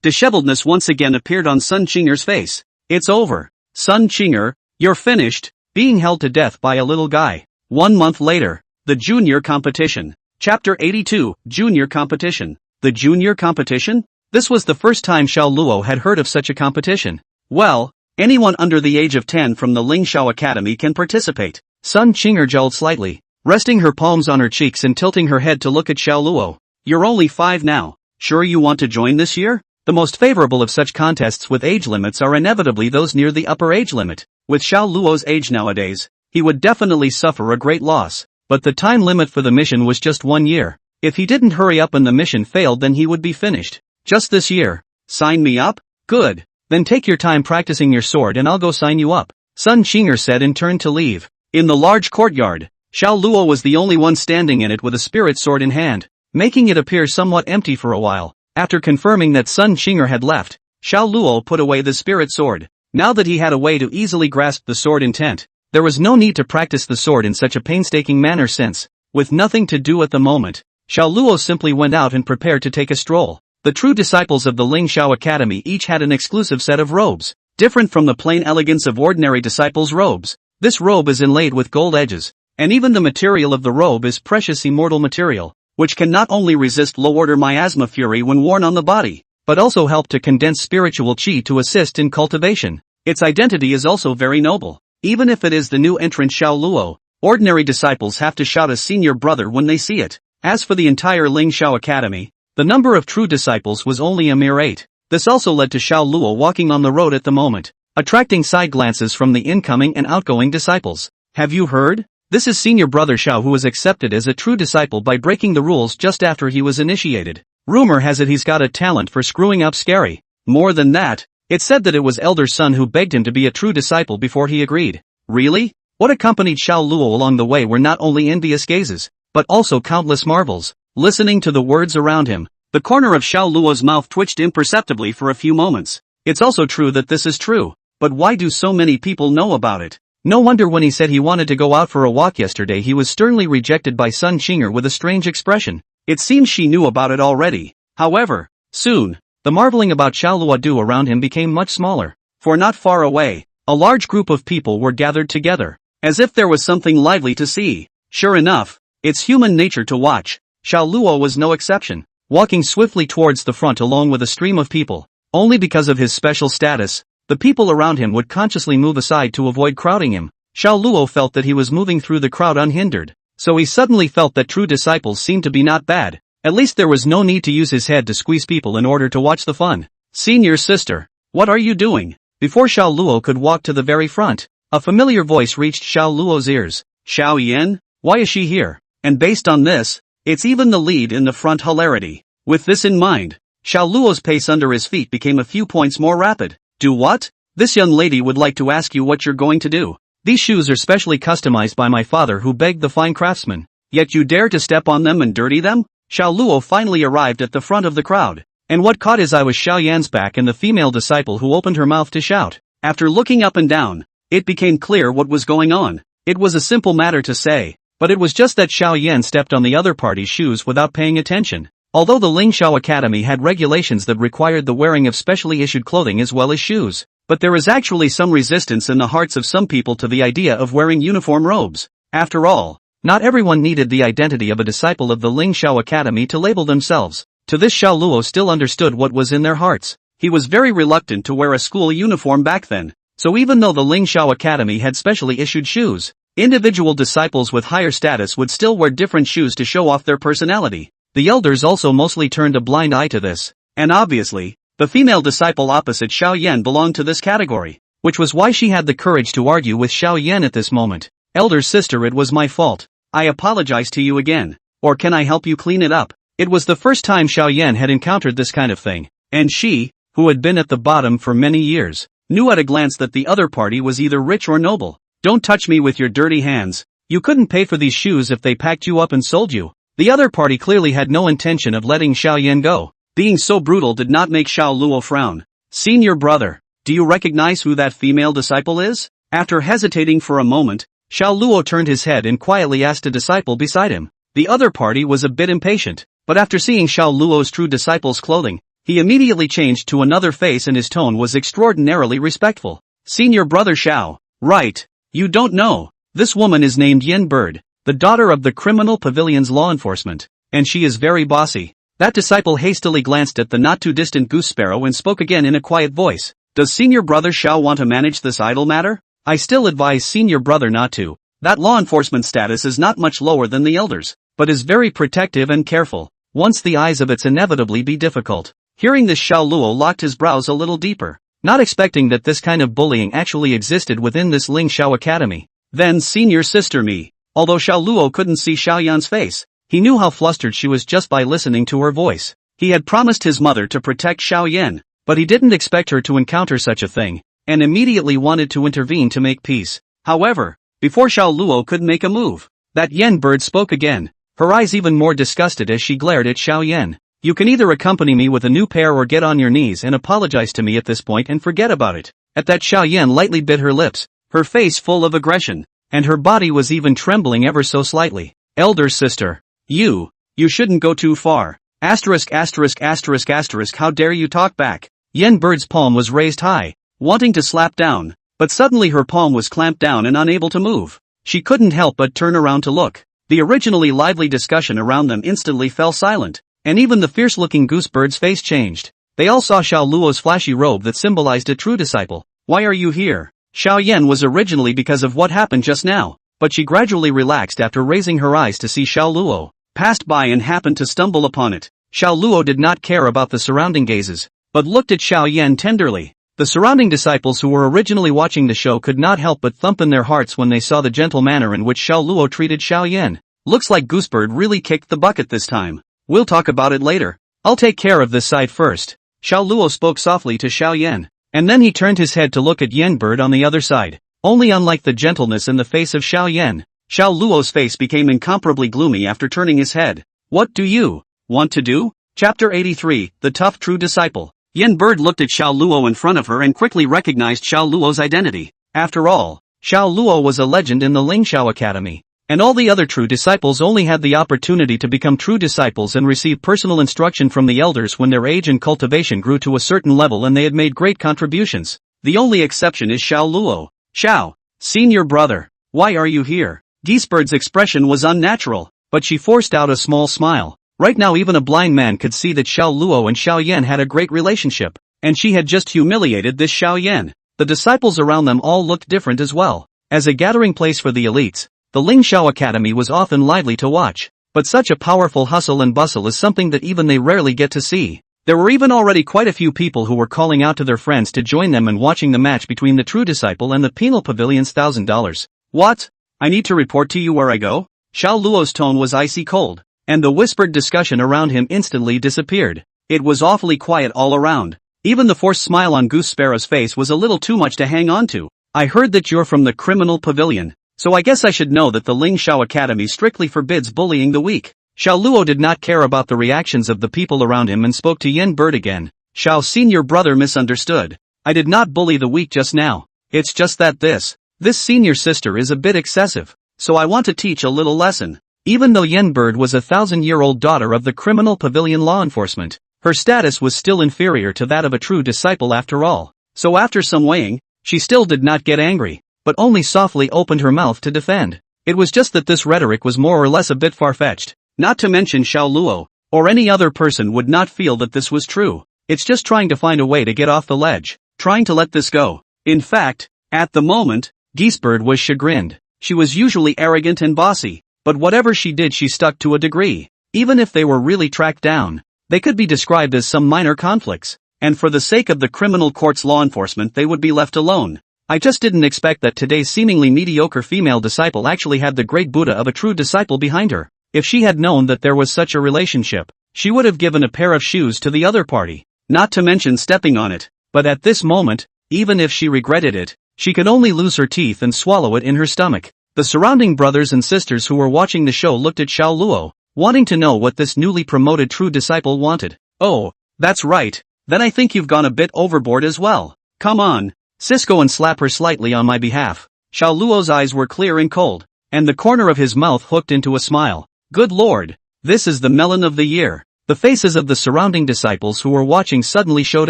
Disheveledness once again appeared on Sun Qinger's face. It's over. Sun Qinger, you're finished, being held to death by a little guy. 1 month later, the Junior Competition. Chapter 82, Junior Competition. The Junior Competition? This was the first time Xiao Luo had heard of such a competition. Well, anyone under the age of 10 from the Lingxiao Academy can participate. Sun Qinger jowled slightly, resting her palms on her cheeks and tilting her head to look at Xiao Luo. You're only 5 now. Sure you want to join this year? The most favorable of such contests with age limits are inevitably those near the upper age limit. With Xiao Luo's age nowadays, he would definitely suffer a great loss, but the time limit for the mission was just 1 year. If he didn't hurry up and the mission failed, then he would be finished. Just this year. Sign me up? Good. Then take your time practicing your sword and I'll go sign you up, Sun Qinger said and turned to leave. In the large courtyard, Xiao Luo was the only one standing in it with a spirit sword in hand, making it appear somewhat empty for a while. After confirming that Sun Qinger had left, Xiao Luo put away the spirit sword. Now that he had a way to easily grasp the sword intent, there was no need to practice the sword in such a painstaking manner since, with nothing to do at the moment, Xiao Luo simply went out and prepared to take a stroll. The true disciples of the Ling Xiao Academy each had an exclusive set of robes, different from the plain elegance of ordinary disciples' robes. This robe is inlaid with gold edges, and even the material of the robe is precious immortal material, which can not only resist low-order miasma fury when worn on the body, but also help to condense spiritual qi to assist in cultivation. Its identity is also very noble. Even if it is the new entrant Xiao Luo, ordinary disciples have to shout a senior brother when they see it. As for the entire Ling Xiao Academy, the number of true disciples was only a mere 8. This also led to Xiao Luo walking on the road at the moment, attracting side glances from the incoming and outgoing disciples. Have you heard? This is senior brother Xiao, who was accepted as a true disciple by breaking the rules just after he was initiated. Rumor has it he's got a talent for screwing up scary. More than that, it's said that it was elder son who begged him to be a true disciple before he agreed. Really? What accompanied Xiao Luo along the way were not only envious gazes, but also countless marvels. Listening to the words around him, the corner of Xiao Luo's mouth twitched imperceptibly for a few moments. It's also true that this is true, but why do so many people know about it? No wonder when he said he wanted to go out for a walk yesterday he was sternly rejected by Sun Qinger with a strange expression. It seems she knew about it already. However, soon, the marveling about Xiao Luodu around him became much smaller, for not far away, a large group of people were gathered together, as if there was something lively to see. Sure enough, it's human nature to watch. Xiao Luo was no exception, walking swiftly towards the front along with a stream of people. Only because of his special status, the people around him would consciously move aside to avoid crowding him. Xiao Luo felt that he was moving through the crowd unhindered, so he suddenly felt that true disciples seemed to be not bad. At least there was no need to use his head to squeeze people in order to watch the fun. Senior sister, what are you doing? Before Xiao Luo could walk to the very front, a familiar voice reached Xiao Luo's ears. Xiao Yan? Why is she here? And based on this, it's even the lead in the front hilarity. With this in mind, Xiao Luo's pace under his feet became a few points more rapid. Do what? This young lady would like to ask you what you're going to do. These shoes are specially customized by my father who begged the fine craftsman. Yet you dare to step on them and dirty them? Xiao Luo finally arrived at the front of the crowd, and what caught his eye was Xiao Yan's back and the female disciple who opened her mouth to shout. After looking up and down, it became clear what was going on. It was a simple matter to say, but it was just that Xiao Yan stepped on the other party's shoes without paying attention. Although the Ling Xiao Academy had regulations that required the wearing of specially issued clothing as well as shoes, but there is actually some resistance in the hearts of some people to the idea of wearing uniform robes. After all, not everyone needed the identity of a disciple of the Ling Xiao Academy to label themselves. To this Xiao Luo still understood what was in their hearts. He was very reluctant to wear a school uniform back then, so even though the Ling Xiao Academy had specially issued shoes, individual disciples with higher status would still wear different shoes to show off their personality. The elders also mostly turned a blind eye to this, and obviously, the female disciple opposite Xiao Yan belonged to this category, which was why she had the courage to argue with Xiao Yan at this moment. Elder sister, it was my fault. I apologize to you again. Or can I help you clean it up? It was the first time Xiao Yan had encountered this kind of thing, and she, who had been at the bottom for many years, knew at a glance that the other party was either rich or noble. Don't touch me with your dirty hands. You couldn't pay for these shoes if they packed you up and sold you. The other party clearly had no intention of letting Xiao Yan go. Being so brutal did not make Xiao Luo frown. Senior brother, do you recognize who that female disciple is? After hesitating for a moment, Xiao Luo turned his head and quietly asked a disciple beside him. The other party was a bit impatient, but after seeing Xiao Luo's true disciple's clothing, he immediately changed to another face and his tone was extraordinarily respectful. Senior brother Xiao, right, you don't know. This woman is named Yin Bird, the daughter of the Criminal Pavilion's law enforcement, and she is very bossy. That disciple hastily glanced at the not-too-distant Goose Sparrow and spoke again in a quiet voice. Does senior brother Xiao want to manage this idle matter? I still advise senior brother not to. That law enforcement status is not much lower than the elders, but is very protective and careful. Once the eyes of it's inevitably be difficult. Hearing this, Xiao Luo locked his brows a little deeper, not expecting that this kind of bullying actually existed within this Ling Xiao Academy. Then senior sister me. Although Xiao Luo couldn't see Xiao Yan's face, he knew how flustered she was just by listening to her voice. He had promised his mother to protect Xiao Yan, but he didn't expect her to encounter such a thing, and immediately wanted to intervene to make peace. However, before Xiao Luo could make a move, that Yen bird spoke again, her eyes even more disgusted as she glared at Xiao Yan. You can either accompany me with a new pair or get on your knees and apologize to me at this point and forget about it. At that, Xiao Yan lightly bit her lips, her face full of aggression, and her body was even trembling ever so slightly. Elder sister. You shouldn't go too far. Asterisk asterisk asterisk asterisk, how dare you talk back. Yen bird's palm was raised high, wanting to slap down, but suddenly her palm was clamped down and unable to move. She couldn't help but turn around to look. The originally lively discussion around them instantly fell silent, and even the fierce-looking goose bird's face changed. They all saw Xiao Luo's flashy robe that symbolized a true disciple. Why are you here? Xiao Yan was originally because of what happened just now, but she gradually relaxed after raising her eyes to see Xiao Luo, passed by and happened to stumble upon it. Xiao Luo did not care about the surrounding gazes, but looked at Xiao Yan tenderly. The surrounding disciples who were originally watching the show could not help but thump in their hearts when they saw the gentle manner in which Xiao Luo treated Xiao Yan. Looks like Goosebird really kicked the bucket this time. We'll talk about it later. I'll take care of this side first. Xiao Luo spoke softly to Xiao Yan, and then he turned his head to look at Yen Bird on the other side. Only unlike the gentleness in the face of Xiao Yan, Xiao Luo's face became incomparably gloomy after turning his head. What do you want to do? Chapter 83, The Tough True Disciple. Yen Bird looked at Xiao Luo in front of her and quickly recognized Xiao Luo's identity. After all, Xiao Luo was a legend in the Ling Xiao Academy, and all the other true disciples only had the opportunity to become true disciples and receive personal instruction from the elders when their age and cultivation grew to a certain level and they had made great contributions. The only exception is Xiao Luo. Xiao, senior brother, why are you here? Geesebird's expression was unnatural, but she forced out a small smile. Right now even a blind man could see that Xiao Luo and Xiao Yan had a great relationship, and she had just humiliated this Xiao Yan. The disciples around them all looked different as well. As a gathering place for the elites, the Ling Xiao Academy was often lively to watch, but such a powerful hustle and bustle is something that even they rarely get to see. There were even already quite a few people who were calling out to their friends to join them in watching the match between the True Disciple and the Penal Pavilion's $1,000. What? I need to report to you where I go? Xiao Luo's tone was icy cold, and the whispered discussion around him instantly disappeared. It was awfully quiet all around. Even the forced smile on Goose Sparrow's face was a little too much to hang on to. I heard that you're from the Criminal Pavilion, so I guess I should know that the Ling Xiao Academy strictly forbids bullying the weak. Xiao Luo did not care about the reactions of the people around him and spoke to Yen Bird again. Xiao senior brother misunderstood. I did not bully the weak just now. It's just that this senior sister is a bit excessive, so I want to teach a little lesson. Even though Yen Bird was a 1,000-year-old daughter of the Criminal Pavilion law enforcement, her status was still inferior to that of a true disciple after all. So after some weighing, she still did not get angry, but only softly opened her mouth to defend. It was just that this rhetoric was more or less a bit far-fetched. Not to mention Xiao Luo, or any other person would not feel that this was true. It's just trying to find a way to get off the ledge, trying to let this go. In fact, at the moment, Geesebird was chagrined. She was usually arrogant and bossy, but whatever she did she stuck to a degree. Even if they were really tracked down, they could be described as some minor conflicts, and for the sake of the criminal court's law enforcement they would be left alone. I just didn't expect that today's seemingly mediocre female disciple actually had the great Buddha of a true disciple behind her. If she had known that there was such a relationship, she would have given a pair of shoes to the other party, not to mention stepping on it. But at this moment, even if she regretted it, she could only lose her teeth and swallow it in her stomach. The surrounding brothers and sisters who were watching the show looked at Xiao Luo, wanting to know what this newly promoted true disciple wanted. Oh, that's right, then I think you've gone a bit overboard as well. Come on, Cisco, and slap her slightly on my behalf. Xiao Luo's eyes were clear and cold, and the corner of his mouth hooked into a smile. Good lord, this is the melon of the year. The faces of the surrounding disciples who were watching suddenly showed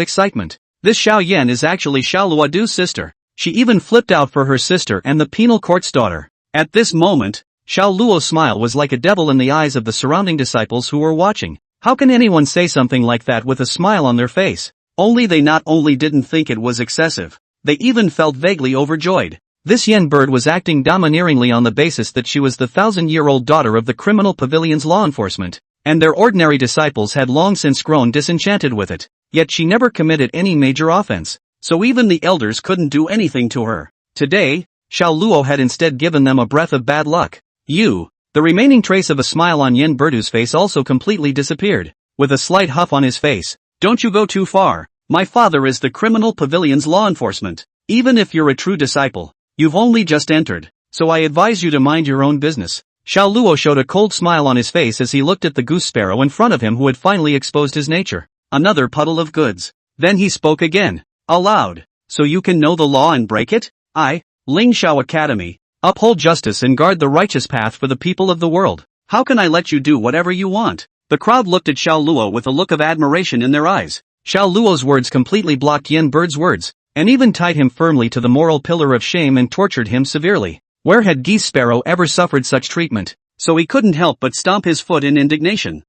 excitement. This Xiao Yan is actually Xiao Luodu's sister. She even flipped out for her sister and the penal court's daughter. At this moment, Xiao Luo's smile was like a devil in the eyes of the surrounding disciples who were watching. How can anyone say something like that with a smile on their face? Only they not only didn't think it was excessive, they even felt vaguely overjoyed. This Yen Bird was acting domineeringly on the basis that she was the 1,000-year-old daughter of the Criminal Pavilion's law enforcement, and their ordinary disciples had long since grown disenchanted with it. Yet she never committed any major offense, so even the elders couldn't do anything to her. Today, Xiao Luo had instead given them a breath of bad luck. The remaining trace of a smile on Yen Birdu's face also completely disappeared. With a slight huff on his face, "Don't you go too far. My father is the criminal pavilion's law enforcement. Even if you're a true disciple, you've only just entered, so I advise you to mind your own business." Xiao Luo showed a cold smile on his face as he looked at the goose sparrow in front of him who had finally exposed his nature. Another puddle of goods. Then he spoke again, aloud. "So you can know the law and break it? I, Ling Xiao Academy, uphold justice and guard the righteous path for the people of the world. How can I let you do whatever you want?" The crowd looked at Xiao Luo with a look of admiration in their eyes. Xiao Luo's words completely blocked Yen Bird's words, and even tied him firmly to the moral pillar of shame and tortured him severely. Where had Geese Sparrow ever suffered such treatment? So he couldn't help but stomp his foot in indignation.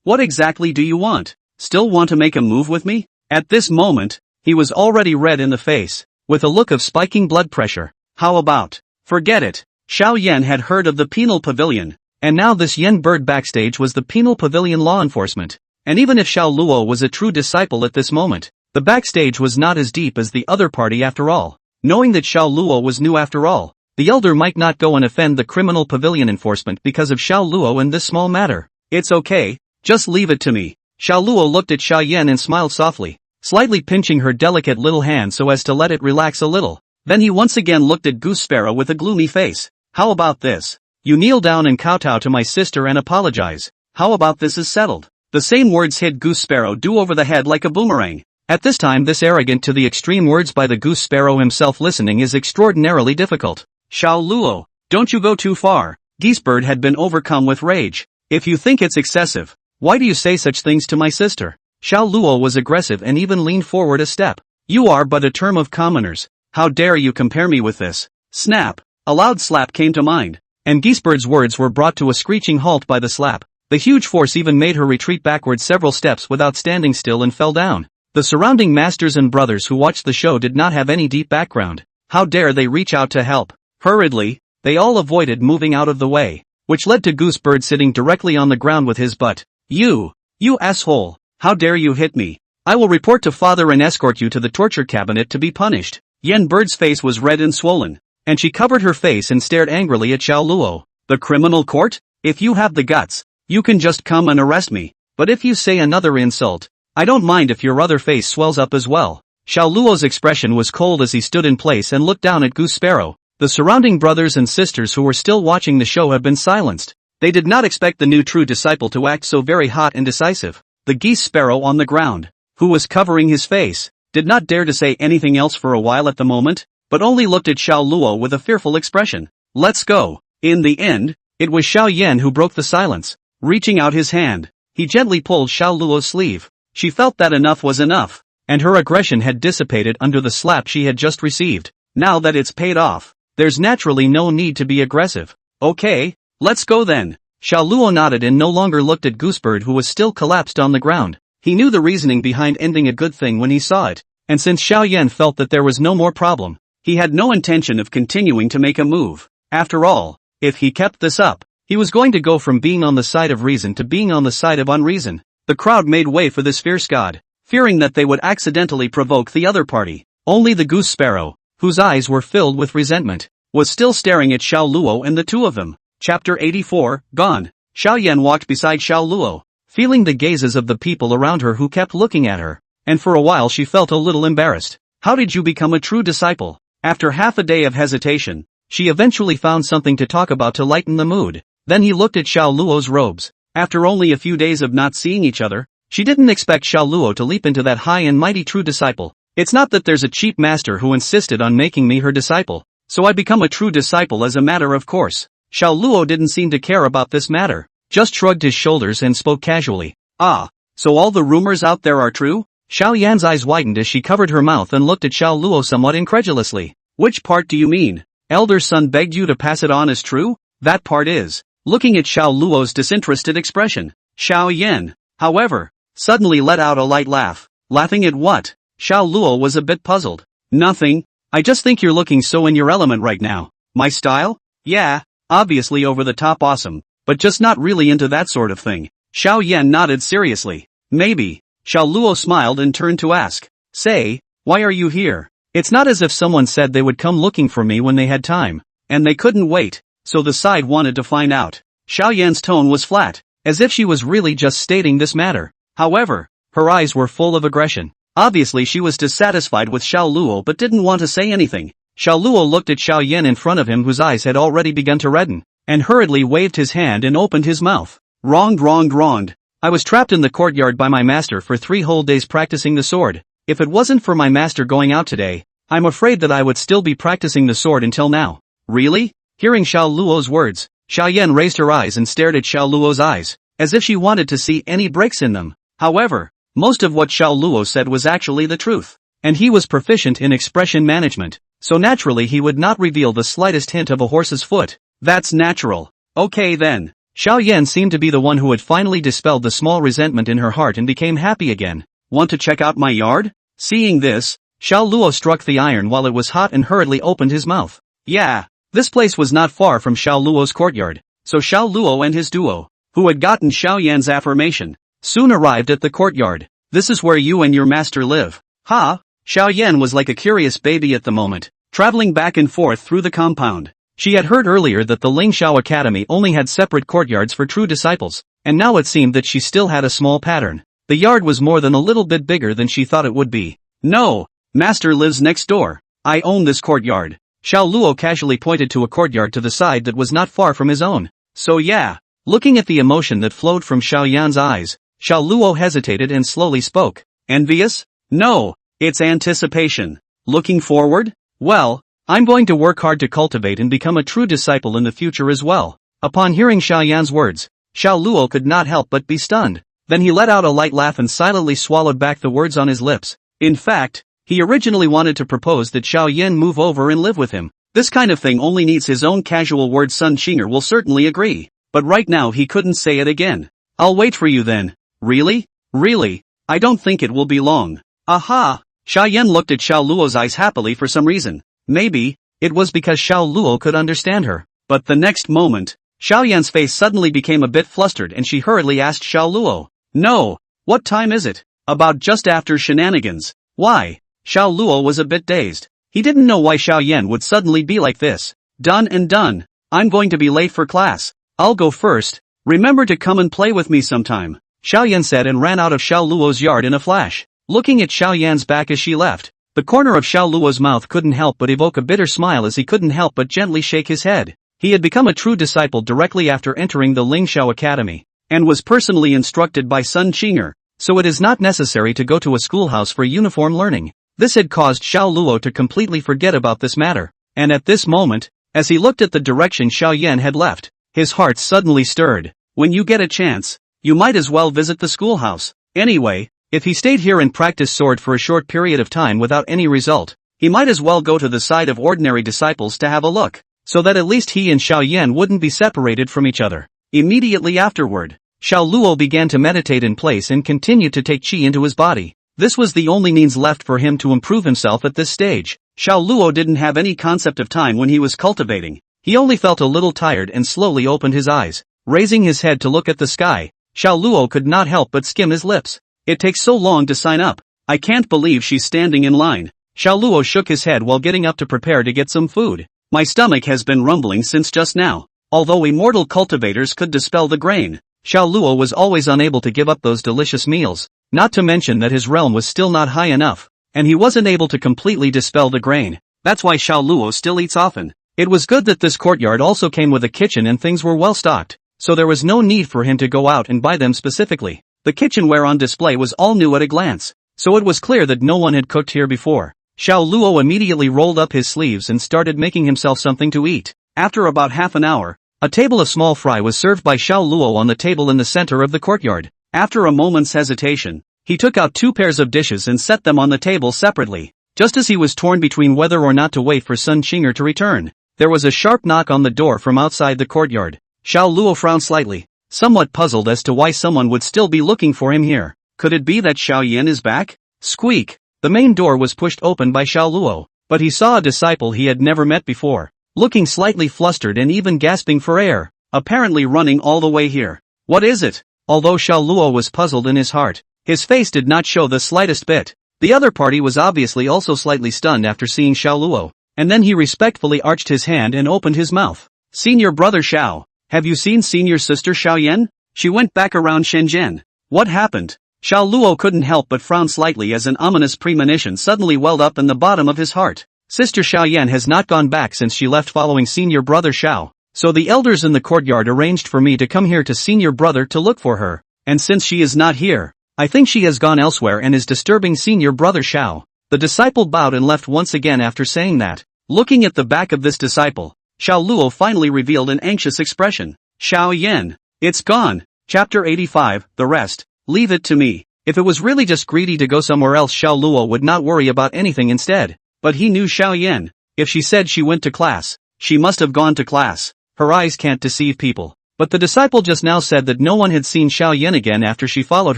What exactly do you want? Still want to make a move with me?" At this moment, he was already red in the face, with a look of spiking blood pressure. "How about? Forget it." Xiao Yan had heard of the penal pavilion, and now this Yen Bird backstage was the penal pavilion law enforcement. And even if Xiao Luo was a true disciple at this moment, the backstage was not as deep as the other party after all. Knowing that Xiao Luo was new after all, the elder might not go and offend the criminal pavilion enforcement because of Xiao Luo in this small matter. "It's okay, just leave it to me." Xiao Luo looked at Xiao Yan and smiled softly, slightly pinching her delicate little hand so as to let it relax a little. Then he once again looked at Goose Sparrow with a gloomy face. "How about this? You kneel down and kowtow to my sister and apologize. How about this is settled?" The same words hit Goose Sparrow due over the head like a boomerang. At this time this arrogant to the extreme words by the Goose Sparrow himself listening is extraordinarily difficult. "Xiao Luo, don't you go too far." Geesebird had been overcome with rage. "If you think it's excessive, why do you say such things to my sister?" Xiao Luo was aggressive and even leaned forward a step. "You are but a term of commoners. How dare you compare me with this?" Snap! A loud slap came to mind, and Geesebird's words were brought to a screeching halt by the slap. The huge force even made her retreat backward several steps without standing still and fell down. The surrounding masters and brothers who watched the show did not have any deep background. How dare they reach out to help? Hurriedly, they all avoided moving out of the way, which led to Goosebird sitting directly on the ground with his butt. You asshole, how dare you hit me? I will report to father and escort you to the torture cabinet to be punished." Yen Bird's face was red and swollen, and she covered her face and stared angrily at Xiao Luo. "The criminal court? If you have the guts, you can just come and arrest me, but if you say another insult, I don't mind if your other face swells up as well." Xiao Luo's expression was cold as he stood in place and looked down at Goose Sparrow. The surrounding brothers and sisters who were still watching the show had been silenced. They did not expect the new true disciple to act so very hot and decisive. The Geese Sparrow on the ground, who was covering his face, did not dare to say anything else for a while at the moment, but only looked at Xiao Luo with a fearful expression. "Let's go." In the end, it was Xiao Yan who broke the silence. Reaching out his hand, he gently pulled Xiao Luo's sleeve. She felt that enough was enough, and her aggression had dissipated under the slap she had just received. Now that it's paid off, there's naturally no need to be aggressive. "Okay, let's go then." Xiao Luo nodded and no longer looked at Goosebird who was still collapsed on the ground. He knew the reasoning behind ending a good thing when he saw it, and since Xiao Yan felt that there was no more problem, he had no intention of continuing to make a move. After all, if he kept this up, he was going to go from being on the side of reason to being on the side of unreason. The crowd made way for this fierce god, fearing that they would accidentally provoke the other party. Only the Goose Sparrow, whose eyes were filled with resentment, was still staring at Xiao Luo and the two of them. Chapter 84, Gone. Xiao Yan walked beside Xiao Luo, feeling the gazes of the people around her who kept looking at her, and for a while she felt a little embarrassed. How did you become a true disciple? After half a day of hesitation, she eventually found something to talk about to lighten the mood. Then he looked at Xiao Luo's robes. After only a few days of not seeing each other, she didn't expect Xiao Luo to leap into that high and mighty true disciple. "It's not that there's a cheap master who insisted on making me her disciple, so I become a true disciple as a matter of course." Xiao Luo didn't seem to care about this matter, just shrugged his shoulders and spoke casually. "Ah, so all the rumors out there are true?" Xiao Yan's eyes widened as she covered her mouth and looked at Xiao Luo somewhat incredulously. "Which part do you mean? Elder Sun begged you to pass it on as true? That part is." Looking at Xiao Luo's disinterested expression, Xiao Yan, however, suddenly let out a light laugh. Laughing at what? Xiao Luo was a bit puzzled. "Nothing, I just think you're looking so in your element right now." "My style? Yeah, obviously over the top awesome, but just not really into that sort of thing." Xiao Yan nodded seriously. Maybe. Xiao Luo smiled and turned to ask. Say, why are you here? It's not as if someone said they would come looking for me when they had time. And they couldn't wait, so the side wanted to find out. Xiao Yan's tone was flat, as if she was really just stating this matter. However, her eyes were full of aggression. Obviously she was dissatisfied with Xiao Luo but didn't want to say anything. Xiao Luo looked at Xiao Yan in front of him whose eyes had already begun to redden, and hurriedly waved his hand and opened his mouth. Wronged. I was trapped in the courtyard by my master for 3 whole days practicing the sword. If it wasn't for my master going out today, I'm afraid that I would still be practicing the sword until now. Really? Hearing Xiao Luo's words, Xiao Yan raised her eyes and stared at Xiao Luo's eyes, as if she wanted to see any breaks in them. However, most of what Xiao Luo said was actually the truth, and he was proficient in expression management, so naturally he would not reveal the slightest hint of a horse's foot. That's natural. Okay then. Xiao Yan seemed to be the one who had finally dispelled the small resentment in her heart and became happy again. Want to check out my yard? Seeing this, Xiao Luo struck the iron while it was hot and hurriedly opened his mouth. Yeah, this place was not far from Xiao Luo's courtyard, so Xiao Luo and his duo, who had gotten Xiao Yan's affirmation, soon arrived at the courtyard. This is where you and your master live. Ha! Xiao Yan was like a curious baby at the moment, traveling back and forth through the compound. She had heard earlier that the Ling Xiao Academy only had separate courtyards for true disciples, and now it seemed that she still had a small pattern. The yard was more than a little bit bigger than she thought it would be. No, master lives next door. I own this courtyard. Xiao Luo casually pointed to a courtyard to the side that was not far from his own. So yeah. Looking at the emotion that flowed from Xiao Yan's eyes, Xiao Luo hesitated and slowly spoke. Envious? No, it's anticipation. Looking forward? Well, I'm going to work hard to cultivate and become a true disciple in the future as well. Upon hearing Xiao Yan's words, Xiao Luo could not help but be stunned. Then he let out a light laugh and silently swallowed back the words on his lips. In fact, he originally wanted to propose that Xiao Yan move over and live with him. This kind of thing only needs his own casual word. Sun Qinger will certainly agree. But right now he couldn't say it again. I'll wait for you then. Really? Really? I don't think it will be long. Aha! Xiao Yan looked at Xiao Luo's eyes happily for some reason. Maybe it was because Xiao Luo could understand her. But the next moment, Xiao Yan's face suddenly became a bit flustered and she hurriedly asked Xiao Luo. No, what time is it? About just after shenanigans. Why? Xiao Luo was a bit dazed. He didn't know why Xiao Yan would suddenly be like this. Done and done. I'm going to be late for class. I'll go first. Remember to come and play with me sometime. Xiao Yan said and ran out of Xiao Luo's yard in a flash. Looking at Xiao Yan's back as she left, the corner of Xiao Luo's mouth couldn't help but evoke a bitter smile as he couldn't help but gently shake his head. He had become a true disciple directly after entering the Ling Xiao Academy, and was personally instructed by Sun Qinger, so it is not necessary to go to a schoolhouse for uniform learning. This had caused Xiao Luo to completely forget about this matter, and at this moment, as he looked at the direction Xiao Yan had left, his heart suddenly stirred. When you get a chance, you might as well visit the schoolhouse. Anyway, if he stayed here and practiced sword for a short period of time without any result, he might as well go to the side of ordinary disciples to have a look, so that at least he and Xiao Yan wouldn't be separated from each other. Immediately afterward, Xiao Luo began to meditate in place and continued to take qi into his body. This was the only means left for him to improve himself at this stage. Xiao Luo didn't have any concept of time when he was cultivating. He only felt a little tired and slowly opened his eyes. Raising his head to look at the sky, Xiao Luo could not help but skim his lips. It takes so long to sign up. I can't believe she's standing in line. Xiao Luo shook his head while getting up to prepare to get some food. My stomach has been rumbling since just now. Although immortal cultivators could dispel the grain, Xiao Luo was always unable to give up those delicious meals, not to mention that his realm was still not high enough, and he wasn't able to completely dispel the grain. That's why Xiao Luo still eats often. It was good that this courtyard also came with a kitchen and things were well stocked, so there was no need for him to go out and buy them specifically. The kitchenware on display was all new at a glance, so it was clear that no one had cooked here before. Xiao Luo immediately rolled up his sleeves and started making himself something to eat. After about half an hour, a table of small fry was served by Xiao Luo on the table in the center of the courtyard. After a moment's hesitation, he took out 2 pairs of dishes and set them on the table separately. Just as he was torn between whether or not to wait for Sun Qinger to return, there was a sharp knock on the door from outside the courtyard. Xiao Luo frowned slightly, somewhat puzzled as to why someone would still be looking for him here. Could it be that Xiao Yan is back? Squeak! The main door was pushed open by Xiao Luo, but he saw a disciple he had never met before, looking slightly flustered and even gasping for air, apparently running all the way here. What is it? although Xiao Luo was puzzled in his heart. His face did not show the slightest bit. The other party was obviously also slightly stunned after seeing Xiao Luo, and then he respectfully arched his hand and opened his mouth. Senior brother Xiao, have you seen senior sister Xiao Yan? She went back around Shenzhen. What happened? Xiao Luo couldn't help but frown slightly as an ominous premonition suddenly welled up in the bottom of his heart. Sister Xiao Yan has not gone back since she left following senior brother Xiao, so the elders in the courtyard arranged for me to come here to senior brother to look for her, and since she is not here, I think she has gone elsewhere and is disturbing senior brother Xiao. The disciple bowed and left once again after saying that. Looking at the back of this disciple, Xiao Luo finally revealed an anxious expression. Xiao Yan, it's gone. Chapter 85, the rest. Leave it to me. If it was really just greedy to go somewhere else, Xiao Luo would not worry about anything instead. But he knew Xiao Yan. If she said she went to class, she must have gone to class. Her eyes can't deceive people. But the disciple just now said that no one had seen Xiao Yan again after she followed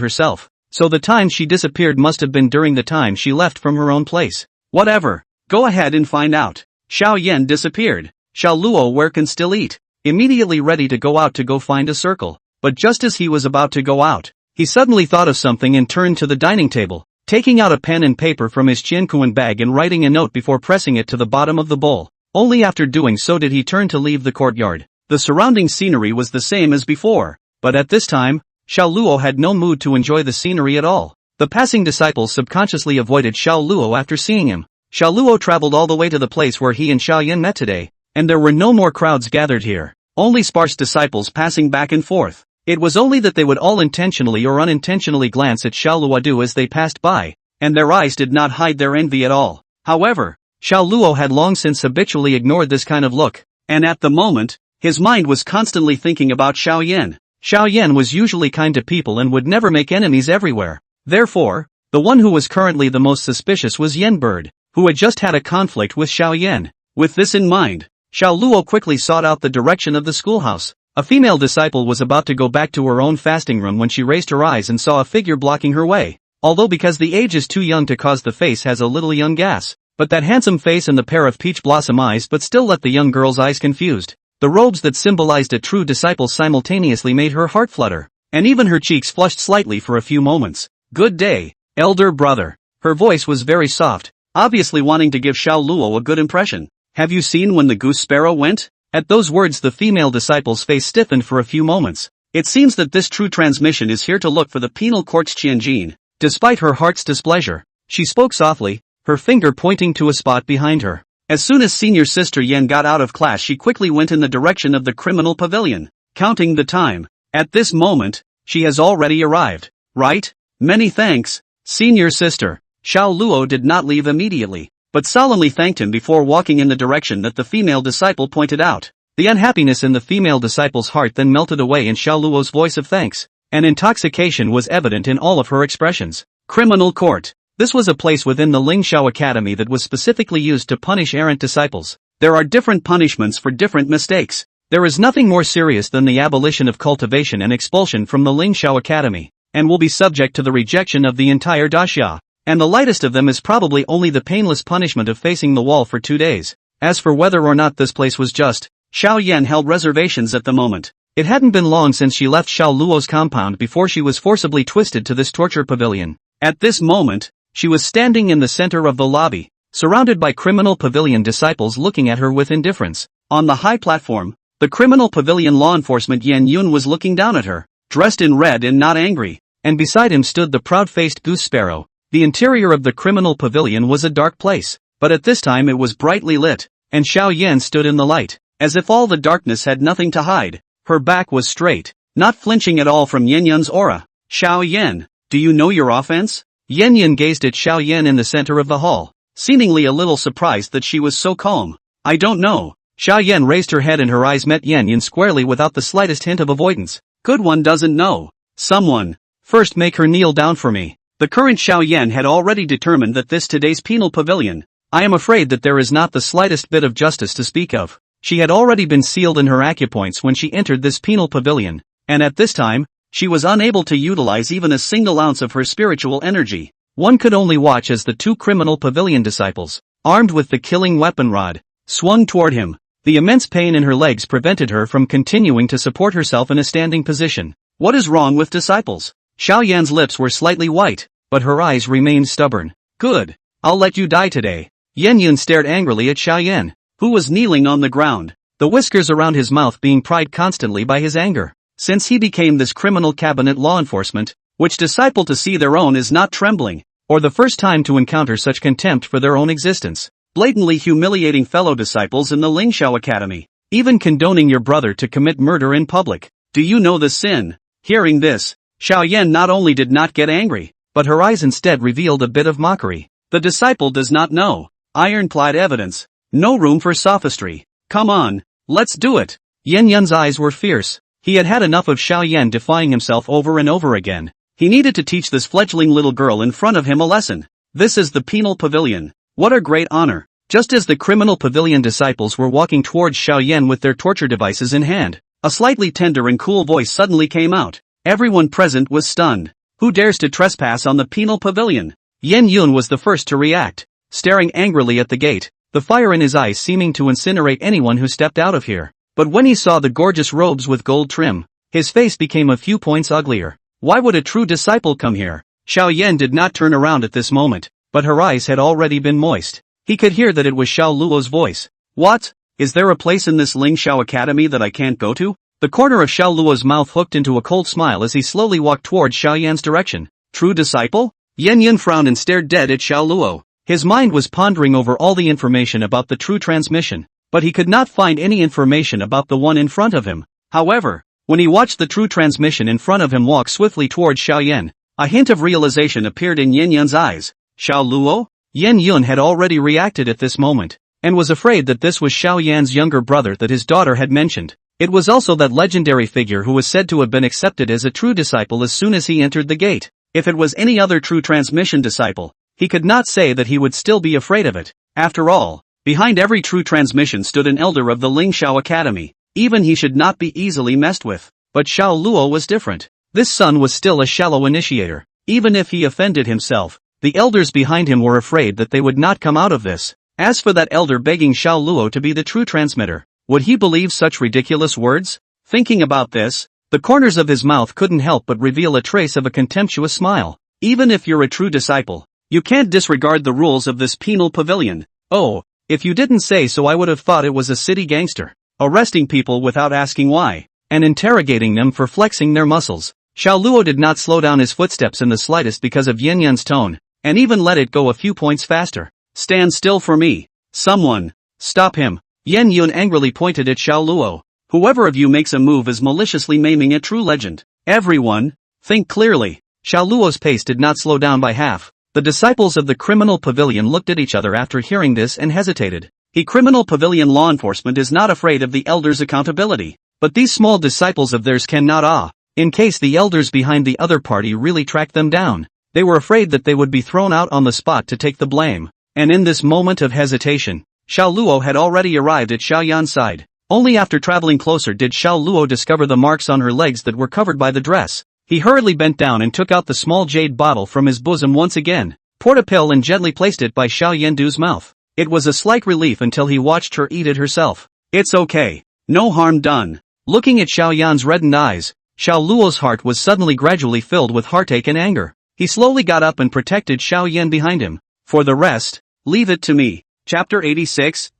herself. So the time she disappeared must have been during the time she left from her own place. Whatever. Go ahead and find out. Xiao Yan disappeared. Xiao Luo where can still eat. Immediately ready to go out to go find a circle. But just as he was about to go out, he suddenly thought of something and turned to the dining table, taking out a pen and paper from his Jiankuan bag and writing a note before pressing it to the bottom of the bowl. Only after doing so did he turn to leave the courtyard. The surrounding scenery was the same as before, but at this time, Xiao Luo had no mood to enjoy the scenery at all. The passing disciples subconsciously avoided Xiao Luo after seeing him. Xiao Luo traveled all the way to the place where he and Xiao Yan met today, and there were no more crowds gathered here, only sparse disciples passing back and forth. It was only that they would all intentionally or unintentionally glance at Xiao Luo as they passed by, and their eyes did not hide their envy at all. However, Xiao Luo had long since habitually ignored this kind of look, and at the moment, his mind was constantly thinking about Xiao Yan. Xiao Yan was usually kind to people and would never make enemies everywhere. Therefore, the one who was currently the most suspicious was Yan Bird, who had just had a conflict with Xiao Yan. With this in mind, Xiao Luo quickly sought out the direction of the schoolhouse. A female disciple was about to go back to her own fasting room when she raised her eyes and saw a figure blocking her way. Although because the age is too young to cause the face has a little young gas, but that handsome face and the pair of peach blossom eyes but still left the young girl's eyes confused. The robes that symbolized a true disciple simultaneously made her heart flutter, and even her cheeks flushed slightly for a few moments. Good day, elder brother. Her voice was very soft, obviously wanting to give Xiao Luo a good impression. Have you seen when the goose sparrow went? At those words the female disciple's face stiffened for a few moments. It seems that this true transmission is here to look for the penal court's Qianjin. Despite her heart's displeasure, she spoke softly, her finger pointing to a spot behind her. As soon as senior sister Yan got out of class she quickly went in the direction of the criminal pavilion, counting the time. At this moment, she has already arrived, right? Many thanks, senior sister. Xiao Luo did not leave immediately, but solemnly thanked him before walking in the direction that the female disciple pointed out. The unhappiness in the female disciple's heart then melted away in Xiao Luo's voice of thanks, and intoxication was evident in all of her expressions. Criminal court. This was a place within the Lingxiao Academy that was specifically used to punish errant disciples. There are different punishments for different mistakes. There is nothing more serious than the abolition of cultivation and expulsion from the Lingxiao Academy, and will be subject to the rejection of the entire daxia. And the lightest of them is probably only the painless punishment of facing the wall for 2 days. As for whether or not this place was just, Xiao Yan held reservations at the moment. It hadn't been long since she left Xiao Luo's compound before she was forcibly twisted to this torture pavilion. At this moment, she was standing in the center of the lobby, surrounded by criminal pavilion disciples looking at her with indifference. On the high platform, the criminal pavilion law enforcement Yan Yun was looking down at her, dressed in red and not angry, and beside him stood the proud-faced goose sparrow. The interior of the criminal pavilion was a dark place, but at this time it was brightly lit, and Xiao Yan stood in the light, as if all the darkness had nothing to hide. Her back was straight, not flinching at all from Yan Yun's aura. Xiao Yan, do you know your offense? Yan Yun gazed at Xiao Yan in the center of the hall, seemingly a little surprised that she was so calm. I don't know. Xiao Yan raised her head and her eyes met Yan Yun squarely without the slightest hint of avoidance. Good one doesn't know. Someone. First make her kneel down for me. The current Xiao Yan had already determined that this today's penal pavilion, I am afraid that there is not the slightest bit of justice to speak of. She had already been sealed in her acupoints when she entered this penal pavilion, and at this time, she was unable to utilize even a single ounce of her spiritual energy. One could only watch as the two criminal pavilion disciples, armed with the killing weapon rod, swung toward him. The immense pain in her legs prevented her from continuing to support herself in a standing position. What is wrong with disciples? Xiao Yan's lips were slightly white, but her eyes remained stubborn. Good. I'll let you die today. Yan Yun stared angrily at Xiao Yan, who was kneeling on the ground, the whiskers around his mouth being pried constantly by his anger. Since he became this criminal cabinet law enforcement, which disciple to see their own is not trembling, or the first time to encounter such contempt for their own existence, blatantly humiliating fellow disciples in the Lingxiao Academy, even condoning your brother to commit murder in public. Do you know the sin? Hearing this, Xiao Yan not only did not get angry, but her eyes instead revealed a bit of mockery. The disciple does not know. Ironclad evidence. No room for sophistry. Come on, let's do it. Yan Yun's eyes were fierce. He had had enough of Xiao Yan defying himself over and over again. He needed to teach this fledgling little girl in front of him a lesson. This is the penal pavilion. What a great honor. Just as the criminal pavilion disciples were walking towards Xiao Yan with their torture devices in hand, a slightly tender and cool voice suddenly came out. Everyone present was stunned. Who dares to trespass on the penal pavilion? Yan Yun was the first to react, staring angrily at the gate, the fire in his eyes seeming to incinerate anyone who stepped out of here. But when he saw the gorgeous robes with gold trim, his face became a few points uglier. Why would a true disciple come here? Xiao Yan did not turn around at this moment, but her eyes had already been moist. He could hear that it was Xiao Luo's voice. What? Is there a place in this Lingxiao Academy that I can't go to? The corner of Xiao Luo's mouth hooked into a cold smile as he slowly walked towards Xiao Yan's direction. True disciple? Yan Yun frowned and stared dead at Xiao Luo. His mind was pondering over all the information about the true transmission, but he could not find any information about the one in front of him. However, when he watched the true transmission in front of him walk swiftly towards Xiao Yan, a hint of realization appeared in Yan Yun's eyes. Xiao Luo? Yan Yun had already reacted at this moment, and was afraid that this was Xiao Yan's younger brother that his daughter had mentioned. It was also that legendary figure who was said to have been accepted as a true disciple as soon as he entered the gate. If it was any other true transmission disciple, he could not say that he would still be afraid of it. After all, behind every true transmission stood an elder of the Lingxiao Academy. Even he should not be easily messed with. But Xiao Luo was different. This son was still a shallow initiator. Even if he offended himself, the elders behind him were afraid that they would not come out of this. As for that elder begging Xiao Luo to be the true transmitter, would he believe such ridiculous words? Thinking about this, the corners of his mouth couldn't help but reveal a trace of a contemptuous smile. Even if you're a true disciple, you can't disregard the rules of this penal pavilion. Oh, if you didn't say so I would have thought it was a city gangster, arresting people without asking why, and interrogating them for flexing their muscles. Xiao Luo did not slow down his footsteps in the slightest because of Yan Yun's tone, and even let it go a few points faster. Stand still for me. Someone. Stop him. Yan Yun angrily pointed at Xiao Luo. Whoever of you makes a move is maliciously maiming a true legend. Everyone, think clearly. Xiao Luo's pace did not slow down by half. The disciples of the criminal pavilion looked at each other after hearing this and hesitated. Criminal pavilion law enforcement is not afraid of the elders' accountability, but these small disciples of theirs cannot in case the elders behind the other party really tracked them down. They were afraid that they would be thrown out on the spot to take the blame. And in this moment of hesitation, Xiao Luo had already arrived at Xiao Yan's side. Only after traveling closer did Xiao Luo discover the marks on her legs that were covered by the dress. He hurriedly bent down and took out the small jade bottle from his bosom once again, poured a pill and gently placed it by Xiao Yandu's mouth. It was a slight relief until he watched her eat it herself. It's okay. No harm done. Looking at Xiao Yan's reddened eyes, Xiao Luo's heart was suddenly gradually filled with heartache and anger. He slowly got up and protected Xiao Yan behind him. For the rest, leave it to me. Chapter 86,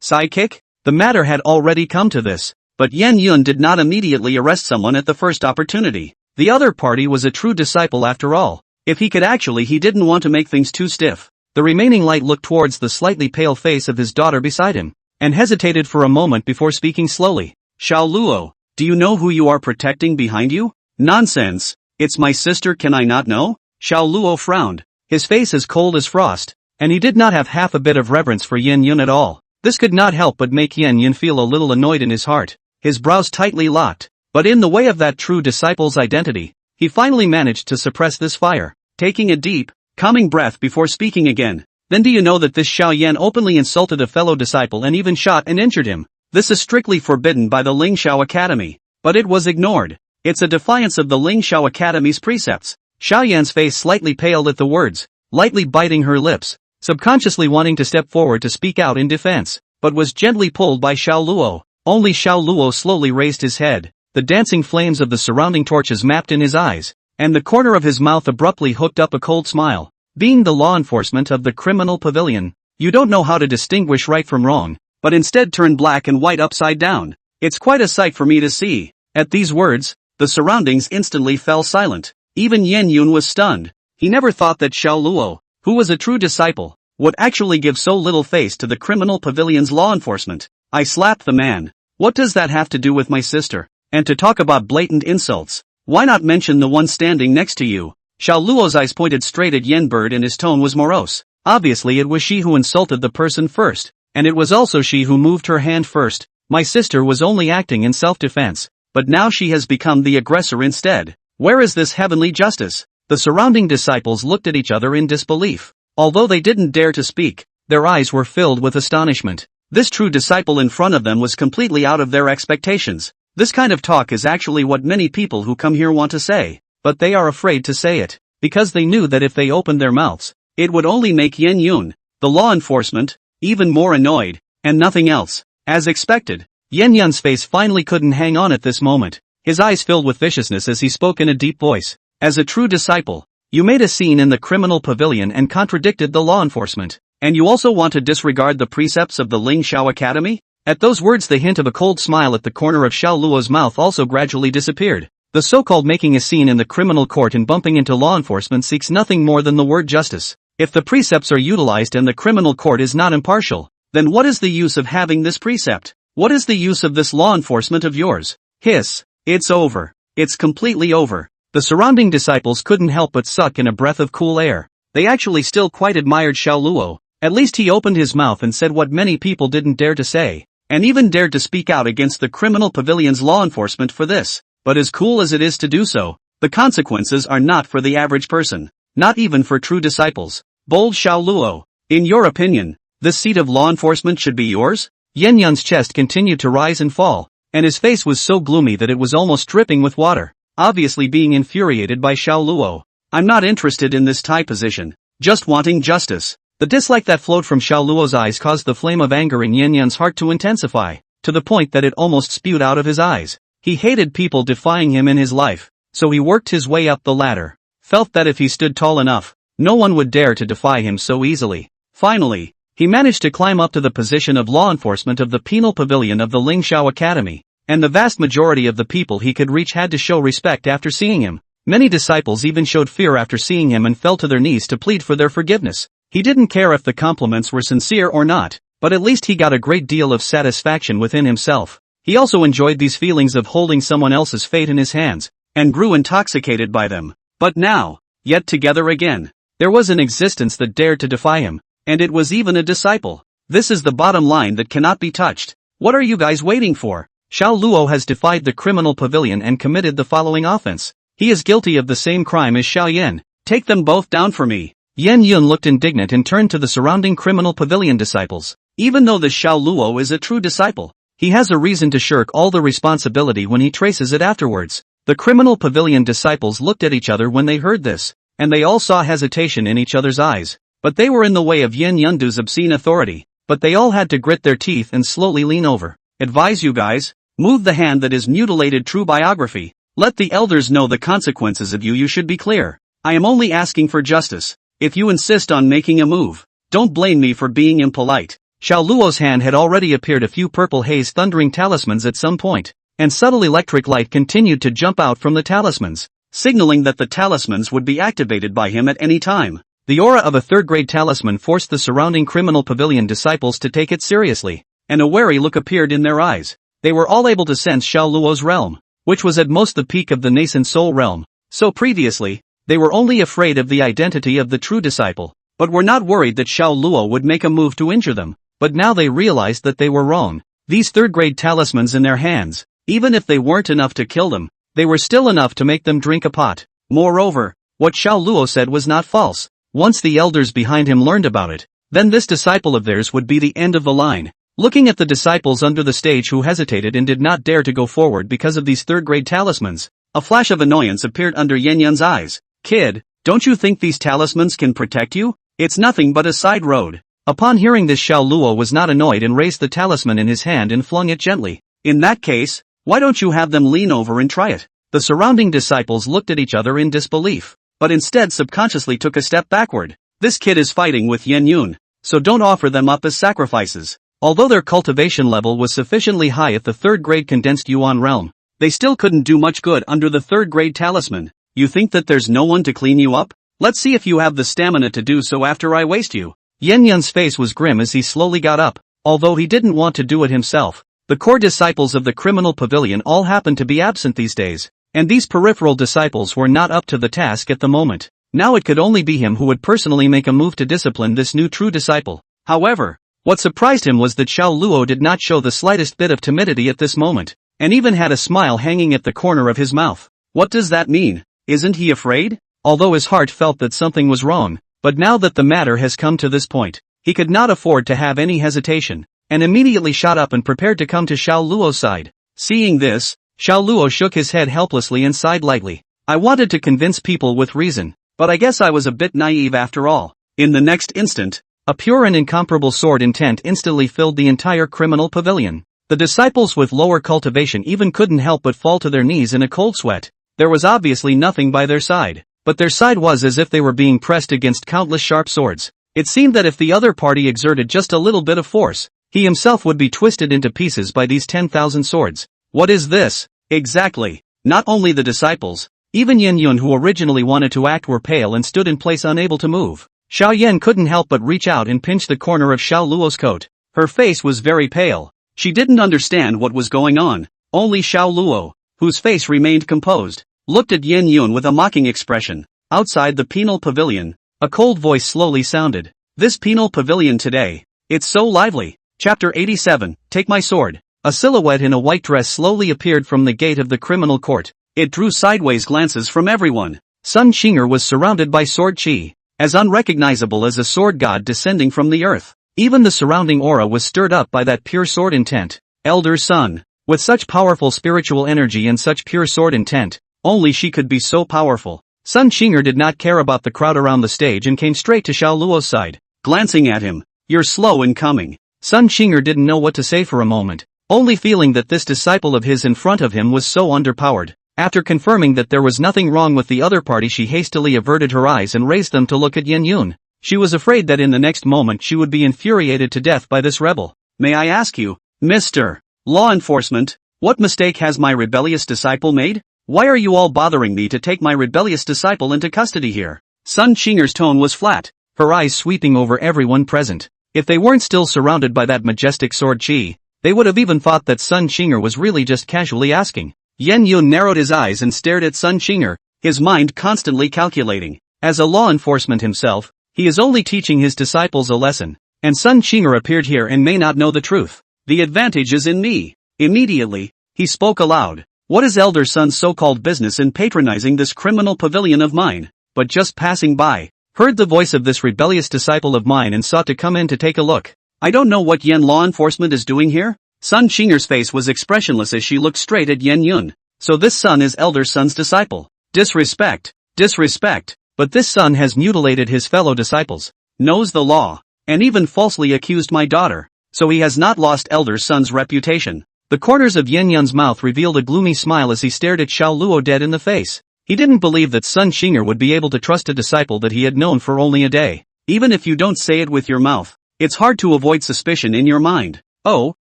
Sidekick? The matter had already come to this, but Yan Yun did not immediately arrest someone at the first opportunity. The other party was a true disciple after all. If he could actually, he didn't want to make things too stiff. The remaining light looked towards the slightly pale face of his daughter beside him, and hesitated for a moment before speaking slowly. Xiao Luo, do you know who you are protecting behind you? Nonsense. It's my sister, can I not know? Xiao Luo frowned, his face as cold as frost, and he did not have half a bit of reverence for Yan Yun at all. This could not help but make Yan Yun feel a little annoyed in his heart, his brows tightly locked. But in the way of that true disciple's identity, he finally managed to suppress this fire, taking a deep, calming breath before speaking again. Then do you know that this Xiao Yan openly insulted a fellow disciple and even shot and injured him? This is strictly forbidden by the Lingxiao Academy. But it was ignored. It's a defiance of the Lingxiao Academy's precepts. Xiao Yan's face slightly paled at the words, lightly biting her lips, subconsciously wanting to step forward to speak out in defense, but was gently pulled by Xiao Luo. Only Xiao Luo slowly raised his head, the dancing flames of the surrounding torches mapped in his eyes, and the corner of his mouth abruptly hooked up a cold smile. Being the law enforcement of the criminal pavilion, you don't know how to distinguish right from wrong, but instead turn black and white upside down. It's quite a sight for me to see. At these words, the surroundings instantly fell silent. Even Yen Yun was stunned. He never thought that Xiao Luo, who was a true disciple, would actually give so little face to the criminal pavilion's law enforcement. I slapped the man. What does that have to do with my sister? And to talk about blatant insults, why not mention the one standing next to you? Xiao Luo's eyes pointed straight at Yen Bird and his tone was morose. Obviously it was she who insulted the person first, and it was also she who moved her hand first. My sister was only acting in self-defense, but now she has become the aggressor instead. Where is this heavenly justice? The surrounding disciples looked at each other in disbelief. Although they didn't dare to speak, their eyes were filled with astonishment. This true disciple in front of them was completely out of their expectations. This kind of talk is actually what many people who come here want to say, but they are afraid to say it, because they knew that if they opened their mouths, it would only make Yen Yun, the law enforcement, even more annoyed, and nothing else. As expected, Yen Yun's face finally couldn't hang on at this moment. His eyes filled with viciousness as he spoke in a deep voice. As a true disciple, you made a scene in the criminal pavilion and contradicted the law enforcement, and you also want to disregard the precepts of the Ling Xiao Academy? At those words the hint of a cold smile at the corner of Xiao Luo's mouth also gradually disappeared. The so-called making a scene in the criminal court and bumping into law enforcement seeks nothing more than the word justice. If the precepts are utilized and the criminal court is not impartial, then what is the use of having this precept? What is the use of this law enforcement of yours? Hiss. It's over. It's completely over. The surrounding disciples couldn't help but suck in a breath of cool air. They actually still quite admired Xiao Luo. At least he opened his mouth and said what many people didn't dare to say, and even dared to speak out against the criminal pavilion's law enforcement for this. But as cool as it is to do so, the consequences are not for the average person, not even for true disciples. Bold Xiao Luo, in your opinion, this seat of law enforcement should be yours? Yen Yun's chest continued to rise and fall, and his face was so gloomy that it was almost dripping with water, obviously being infuriated by Xiao Luo. I'm not interested in this tie position, just wanting justice. The dislike that flowed from Xiao Luo's eyes caused the flame of anger in Yen Yun's heart to intensify, to the point that it almost spewed out of his eyes. He hated people defying him in his life, so he worked his way up the ladder, felt that if he stood tall enough, no one would dare to defy him so easily. Finally, he managed to climb up to the position of law enforcement of the penal pavilion of the Ling Xiao Academy, and the vast majority of the people he could reach had to show respect after seeing him. Many disciples even showed fear after seeing him and fell to their knees to plead for their forgiveness. He didn't care if the compliments were sincere or not, but at least he got a great deal of satisfaction within himself. He also enjoyed these feelings of holding someone else's fate in his hands, and grew intoxicated by them. But now, yet together again, there was an existence that dared to defy him, and it was even a disciple. This is the bottom line that cannot be touched. What are you guys waiting for? Xiao Luo has defied the criminal pavilion and committed the following offense. He is guilty of the same crime as Xiao Yan. Take them both down for me. Yen Yun looked indignant and turned to the surrounding criminal pavilion disciples. Even though the Xiao Luo is a true disciple, he has a reason to shirk all the responsibility when he traces it afterwards. The criminal pavilion disciples looked at each other when they heard this, and they all saw hesitation in each other's eyes. But they were in the way of Yen Yundu's obscene authority. But they all had to grit their teeth and slowly lean over. Advise you guys, move the hand that is mutilated true biography. Let the elders know the consequences of you should be clear. I am only asking for justice. If you insist on making a move, don't blame me for being impolite. Xiao Luo's hand had already appeared a few purple haze thundering talismans at some point, and subtle electric light continued to jump out from the talismans, signaling that the talismans would be activated by him at any time. The aura of a third-grade talisman forced the surrounding criminal pavilion disciples to take it seriously, and a wary look appeared in their eyes. They were all able to sense Xiao Luo's realm, which was at most the peak of the nascent soul realm. So previously, they were only afraid of the identity of the true disciple, but were not worried that Xiao Luo would make a move to injure them. But now they realized that they were wrong. These third-grade talismans in their hands, even if they weren't enough to kill them, they were still enough to make them drink a pot. Moreover, what Xiao Luo said was not false. Once the elders behind him learned about it, then this disciple of theirs would be the end of the line. Looking at the disciples under the stage who hesitated and did not dare to go forward because of these third-grade talismans, a flash of annoyance appeared under Yen Yun's eyes. Kid, don't you think these talismans can protect you? It's nothing but a side road. Upon hearing this, Xiao Luo was not annoyed and raised the talisman in his hand and flung it gently. In that case, Why don't you have them lean over and try it? The surrounding disciples looked at each other in disbelief, but instead subconsciously took a step backward. This kid is fighting with Yen Yun, so don't offer them up as sacrifices. Although their cultivation level was sufficiently high at the 3rd grade condensed Yuan realm, they still couldn't do much good under the 3rd grade talisman. You think that there's no one to clean you up? Let's see if you have the stamina to do so after I waste you. Yen Yun's face was grim as he slowly got up, although he didn't want to do it himself. The core disciples of the criminal pavilion all happened to be absent these days, and these peripheral disciples were not up to the task at the moment. Now it could only be him who would personally make a move to discipline this new true disciple. However, what surprised him was that Xiao Luo did not show the slightest bit of timidity at this moment, and even had a smile hanging at the corner of his mouth. What does that mean? Isn't he afraid? Although his heart felt that something was wrong, but now that the matter has come to this point, he could not afford to have any hesitation, and immediately shot up and prepared to come to Xiao Luo's side. Seeing this, Xiao Luo shook his head helplessly and sighed lightly. I wanted to convince people with reason, but I guess I was a bit naive after all. In the next instant, a pure and incomparable sword intent instantly filled the entire criminal pavilion. The disciples with lower cultivation even couldn't help but fall to their knees in a cold sweat. There was obviously nothing by their side, but their side was as if they were being pressed against countless sharp swords. It seemed that if the other party exerted just a little bit of force, he himself would be twisted into pieces by these 10,000 swords. What is this? Exactly. Not only the disciples, even Yen Yun who originally wanted to act were pale and stood in place unable to move. Xiao Yan couldn't help but reach out and pinch the corner of Xiao Luo's coat. Her face was very pale. She didn't understand what was going on. Only Xiao Luo, whose face remained composed, looked at Yen Yun with a mocking expression. Outside the penal pavilion, a cold voice slowly sounded. This penal pavilion today, it's so lively. Chapter 87, Take My Sword. A silhouette in a white dress slowly appeared from the gate of the criminal court. It drew sideways glances from everyone. Sun Qinger was surrounded by sword qi, as unrecognizable as a sword god descending from the earth. Even the surrounding aura was stirred up by that pure sword intent. Elder Sun, with such powerful spiritual energy and such pure sword intent, only she could be so powerful. Sun Qinger did not care about the crowd around the stage and came straight to Xiao Luo's side. Glancing at him, you're slow in coming. Sun Qinger didn't know what to say for a moment, only feeling that this disciple of his in front of him was so underpowered. After confirming that there was nothing wrong with the other party, she hastily averted her eyes and raised them to look at Yen Yun. She was afraid that in the next moment she would be infuriated to death by this rebel. May I ask you, Mr. Law Enforcement, what mistake has my rebellious disciple made? Why are you all bothering me to take my rebellious disciple into custody here? Sun Qinger's tone was flat, her eyes sweeping over everyone present. If they weren't still surrounded by that majestic sword qi, they would have even thought that Sun Qinger was really just casually asking. Yen Yun narrowed his eyes and stared at Sun Qinger, his mind constantly calculating. As a law enforcement himself, he is only teaching his disciples a lesson, and Sun Qinger appeared here and may not know the truth. The advantage is in me. Immediately, he spoke aloud. What is Elder Sun's so-called business in patronizing this criminal pavilion of mine? But just passing by, heard the voice of this rebellious disciple of mine and sought to come in to take a look. I don't know what Yen law enforcement is doing here. Sun Qinger's face was expressionless as she looked straight at Yen Yun. So this son is Elder Sun's disciple. Disrespect. Disrespect. But this son has mutilated his fellow disciples, knows the law, and even falsely accused my daughter. So he has not lost Elder Sun's reputation. The corners of Yen Yun's mouth revealed a gloomy smile as he stared at Xiao Luo dead in the face. He didn't believe that Sun Qinger would be able to trust a disciple that he had known for only a day. Even if you don't say it with your mouth, it's hard to avoid suspicion in your mind. Oh,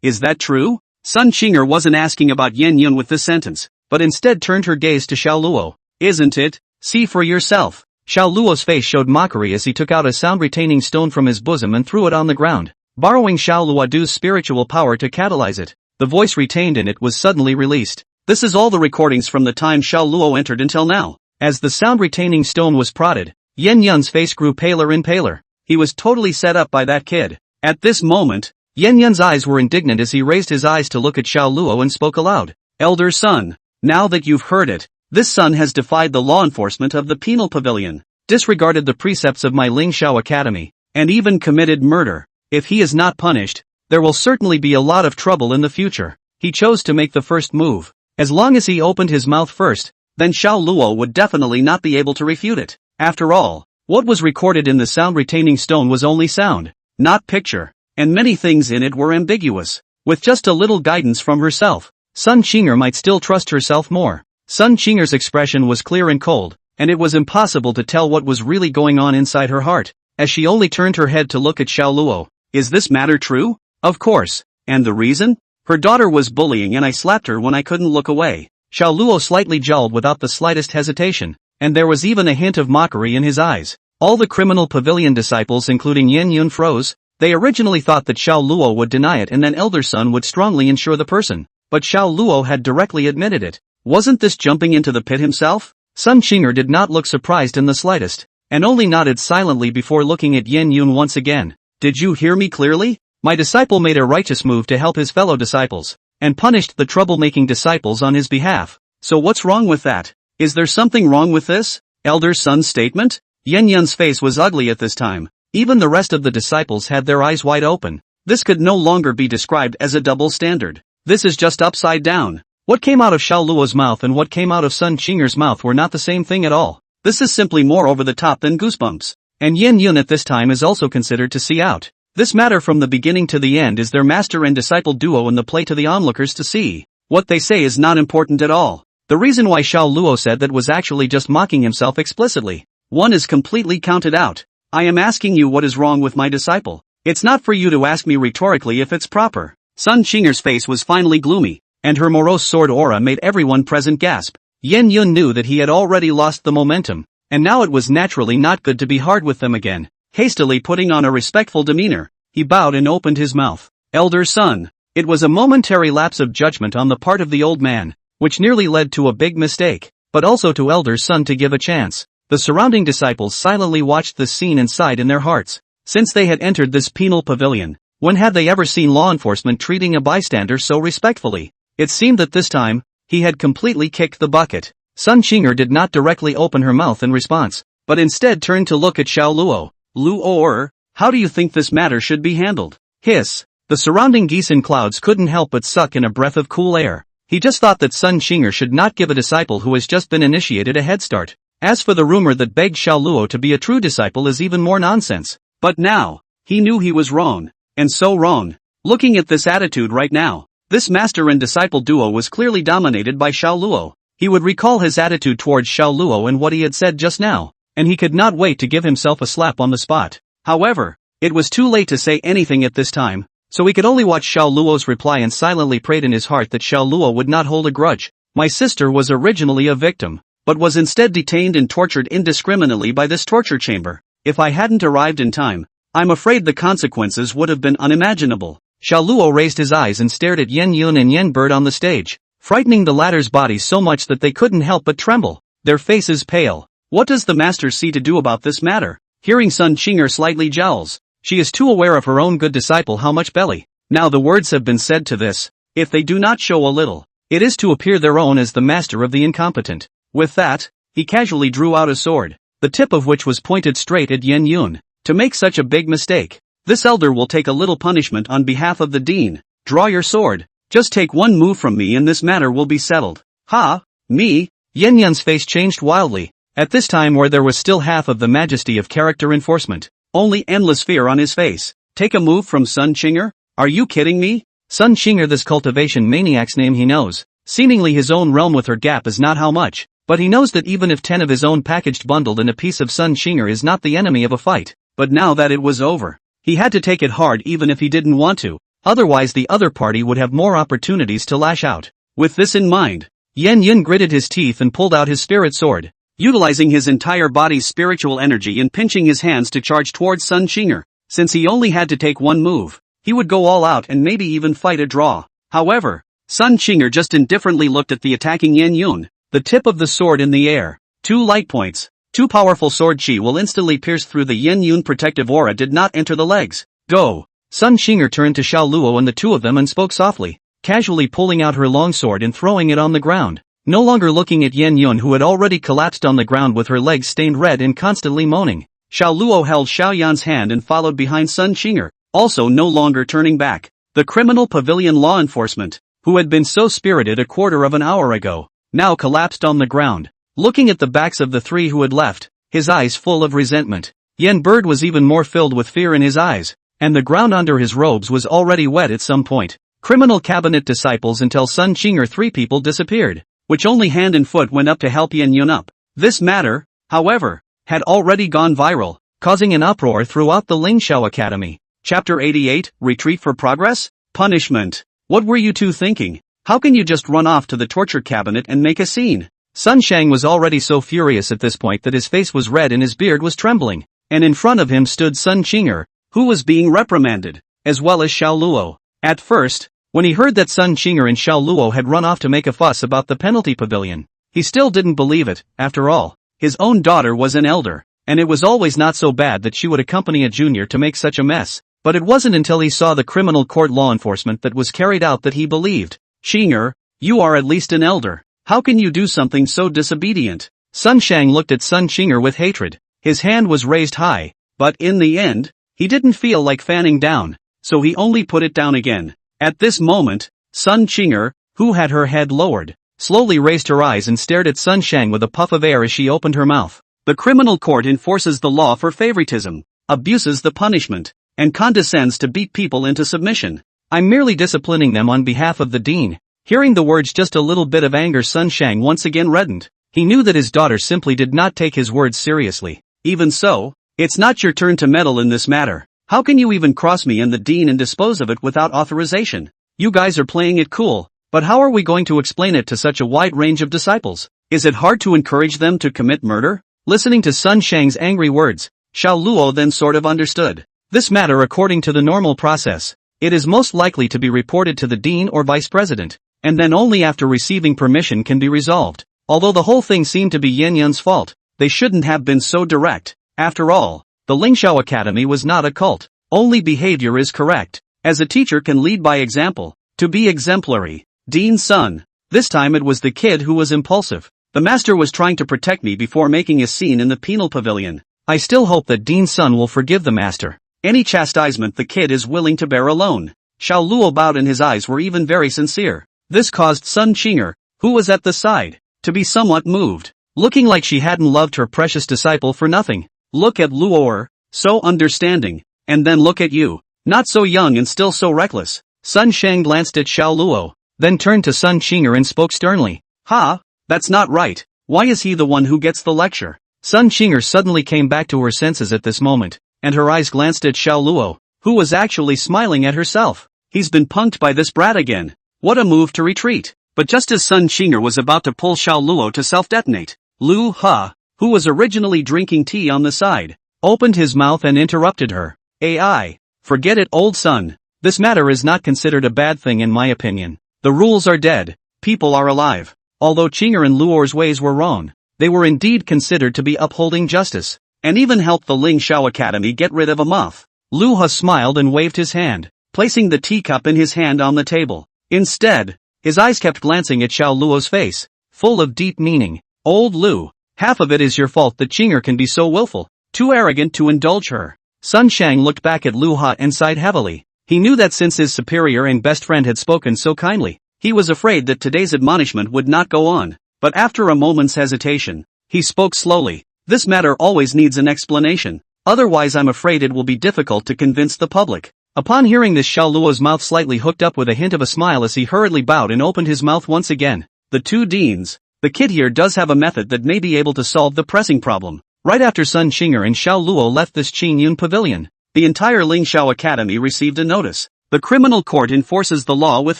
is that true? Sun Qinger wasn't asking about Yen Yun with this sentence, but instead turned her gaze to Xiao Luo. Isn't it? See for yourself. Xiao Luo's face showed mockery as he took out a sound-retaining stone from his bosom and threw it on the ground, borrowing Xiao Luodu's spiritual power to catalyze it. The voice retained in it was suddenly released. This is all the recordings from the time Xiao Luo entered until now. As the sound-retaining stone was prodded, Yen Yun's face grew paler and paler. He was totally set up by that kid. At this moment, Yen Yun's eyes were indignant as he raised his eyes to look at Xiao Luo and spoke aloud. Elder Sun, now that you've heard it, this son has defied the law enforcement of the penal pavilion, disregarded the precepts of my Ling Xiao Academy, and even committed murder. If he is not punished, there will certainly be a lot of trouble in the future. He chose to make the first move. As long as he opened his mouth first, then Xiao Luo would definitely not be able to refute it. After all, what was recorded in the sound-retaining stone was only sound, not picture, and many things in it were ambiguous. With just a little guidance from herself, Sun Qinger might still trust herself more. Sun Qinger's expression was clear and cold, and it was impossible to tell what was really going on inside her heart, as she only turned her head to look at Xiao Luo. Is this matter true? Of course. And the reason? Her daughter was bullying and I slapped her when I couldn't look away. Xiao Luo slightly jowled without the slightest hesitation, and there was even a hint of mockery in his eyes. All the criminal pavilion disciples including Yen Yun froze. They originally thought that Xiao Luo would deny it and then Elder Sun would strongly ensure the person. But Xiao Luo had directly admitted it. Wasn't this jumping into the pit himself? Sun Qinger did not look surprised in the slightest, and only nodded silently before looking at Yen Yun once again. Did you hear me clearly? My disciple made a righteous move to help his fellow disciples, and punished the troublemaking disciples on his behalf. So what's wrong with that? Is there something wrong with this? Elder Sun's statement? Yen Yun's face was ugly at this time. Even the rest of the disciples had their eyes wide open. This could no longer be described as a double standard. This is just upside down. What came out of Xiao Luo's mouth and what came out of Sun Qinger's mouth were not the same thing at all. This is simply more over the top than goosebumps. And Yen Yun at this time is also considered to see out. This matter from the beginning to the end is their master and disciple duo in the play to the onlookers to see. What they say is not important at all. The reason why Xiao Luo said that was actually just mocking himself explicitly. One is completely counted out. I am asking you what is wrong with my disciple. It's not for you to ask me rhetorically if it's proper. Sun Qinger's face was finally gloomy, and her morose sword aura made everyone present gasp. Yen Yun knew that he had already lost the momentum, and now it was naturally not good to be hard with them again. Hastily putting on a respectful demeanor, he bowed and opened his mouth. Elder Sun. It was a momentary lapse of judgment on the part of the old man, which nearly led to a big mistake, but also to Elder Sun to give a chance. The surrounding disciples silently watched this scene and sighed in their hearts. Since they had entered this penal pavilion, when had they ever seen law enforcement treating a bystander so respectfully? It seemed that this time, he had completely kicked the bucket. Sun Qinger did not directly open her mouth in response, but instead turned to look at Xiao Luo. Luo, how do you think this matter should be handled? Hiss. The surrounding geese and clouds couldn't help but suck in a breath of cool air. He just thought that Sun Qinger should not give a disciple who has just been initiated a head start. As for the rumor that begged Xiao Luo to be a true disciple is even more nonsense. But now, he knew he was wrong. And so wrong. Looking at this attitude right now, this master and disciple duo was clearly dominated by Xiao Luo. He would recall his attitude towards Xiao Luo and what he had said just now, and he could not wait to give himself a slap on the spot. However, it was too late to say anything at this time, so he could only watch Xiao Luo's reply and silently prayed in his heart that Xiao Luo would not hold a grudge. My sister was originally a victim, but was instead detained and tortured indiscriminately by this torture chamber. If I hadn't arrived in time, I'm afraid the consequences would have been unimaginable. Xiao Luo raised his eyes and stared at Yen Yun and Yen Bird on the stage, frightening the latter's bodies so much that they couldn't help but tremble, their faces pale. What does the master see to do about this matter? Hearing Sun Qinger slightly jowls, she is too aware of her own good disciple how much belly. Now the words have been said to this, if they do not show a little, it is to appear their own as the master of the incompetent. With that, he casually drew out a sword, the tip of which was pointed straight at Yen Yun. To make such a big mistake, this elder will take a little punishment on behalf of the dean. Draw your sword. Just take one move from me and this matter will be settled. Ha? Me? Yen Yun's face changed wildly. At this time where there was still half of the majesty of character enforcement, only endless fear on his face. Take a move from Sun Qinger? Are you kidding me? Sun Qinger, this cultivation maniac's name he knows. Seemingly his own realm with her gap is not how much, but he knows that even if 10 of his own packaged bundled in a piece of Sun Qinger is not the enemy of a fight. But now that it was over, he had to take it hard even if he didn't want to, otherwise the other party would have more opportunities to lash out. With this in mind, Yen Yun gritted his teeth and pulled out his spirit sword, utilizing his entire body's spiritual energy and pinching his hands to charge towards Sun Qinger. Since he only had to take one move, he would go all out and maybe even fight a draw. However, Sun Qinger just indifferently looked at the attacking Yen Yun, the tip of the sword in the air. 2 light points. 2 powerful sword chi will instantly pierce through the Yen Yun protective aura did not enter the legs. Go! Sun Qinger turned to Xiao Luo and the two of them and spoke softly, casually pulling out her long sword and throwing it on the ground. No longer looking at Yen Yun who had already collapsed on the ground with her legs stained red and constantly moaning. Xiao Luo held Xiao Yan's hand and followed behind Sun Qinger, also no longer turning back. The criminal pavilion law enforcement, who had been so spirited a quarter of an hour ago, now collapsed on the ground. Looking at the backs of the 3 who had left, his eyes full of resentment. Yen Bird was even more filled with fear in his eyes, and the ground under his robes was already wet at some point. criminal cabinet disciples until Sun Qinger. 3 people disappeared, which only hand and foot went up to help Yan Yun up. This matter, however, had already gone viral, causing an uproar throughout the Lingxiao Academy. Chapter 88, Retreat for Progress? Punishment. What were you two thinking? How can you just run off to the torture cabinet and make a scene? Sun Shang was already so furious at this point that his face was red and his beard was trembling, and in front of him stood Sun Qinger, who was being reprimanded, as well as Xiao Luo. At first, when he heard that Sun Qinger and Xiao Luo had run off to make a fuss about the penalty pavilion, he still didn't believe it. After all, his own daughter was an elder, and it was always not so bad that she would accompany a junior to make such a mess. But it wasn't until he saw the criminal court law enforcement that was carried out that he believed. Qinger, you are at least an elder. How can you do something so disobedient? Sun Shang looked at Sun Qinger with hatred. His hand was raised high, but in the end, he didn't feel like fanning down, so he only put it down again. At this moment, Sun Qinger, who had her head lowered, slowly raised her eyes and stared at Sun Shang with a puff of air as she opened her mouth. The criminal court enforces the law for favoritism, abuses the punishment, and condescends to beat people into submission. I'm merely disciplining them on behalf of the dean. Hearing the words, just a little bit of anger. Sun Shang once again reddened. He knew that his daughter simply did not take his words seriously. Even so, it's not your turn to meddle in this matter. How can you even cross me and the dean and dispose of it without authorization? You guys are playing it cool, but how are we going to explain it to such a wide range of disciples? Is it hard to encourage them to commit murder? Listening to Sun Shang's angry words, Xiao Luo then sort of understood. This matter, according to the normal process, it is most likely to be reported to the dean or vice president, and then only after receiving permission can be resolved. Although the whole thing seemed to be Yin Yun's fault, they shouldn't have been so direct. After all, the Lingxiao Academy was not a cult. Only behavior is correct. As a teacher can lead by example, to be exemplary. Dean's son. This time it was the kid who was impulsive. The master was trying to protect me before making a scene in the penal pavilion. I still hope that Dean's son will forgive the master. Any chastisement the kid is willing to bear alone. Xiao Luo bowed and his eyes were even very sincere. This caused Sun Qinger, who was at the side, to be somewhat moved, looking like she hadn't loved her precious disciple for nothing. Look at Luo, so understanding, and then look at you, not so young and still so reckless. Sun Shang glanced at Xiao Luo, then turned to Sun Qinger and spoke sternly. Ha, that's not right. Why is he the one who gets the lecture? Sun Qinger suddenly came back to her senses at this moment, and her eyes glanced at Xiao Luo, who was actually smiling at herself. He's been punked by this brat again. What a move to retreat. But just as Sun Qinger was about to pull Xiao Luo to self-detonate, Lu Ha, who was originally drinking tea on the side, opened his mouth and interrupted her. AI. Forget it, old son. This matter is not considered a bad thing in my opinion. The rules are dead. People are alive. Although Qinger and Luo's ways were wrong, they were indeed considered to be upholding justice, and even helped the Lingxiao Academy get rid of a moth. Lu Ha smiled and waved his hand, placing the teacup in his hand on the table. Instead, his eyes kept glancing at Xiao Luo's face, full of deep meaning. Old Lu, half of it is your fault that Qinger can be so willful, too arrogant to indulge her. Sun Shang looked back at Lu Ha and sighed heavily. He knew that since his superior and best friend had spoken so kindly, he was afraid that today's admonishment would not go on. But after a moment's hesitation, he spoke slowly. This matter always needs an explanation, otherwise I'm afraid it will be difficult to convince the public. Upon hearing this, Xiao Luo's mouth slightly hooked up with a hint of a smile as he hurriedly bowed and opened his mouth once again. The two deans. The kid here does have a method that may be able to solve the pressing problem. Right after Sun Qinger and Xiao Luo left this Qing Yun pavilion, the entire Lingxiao Academy received a notice. The criminal court enforces the law with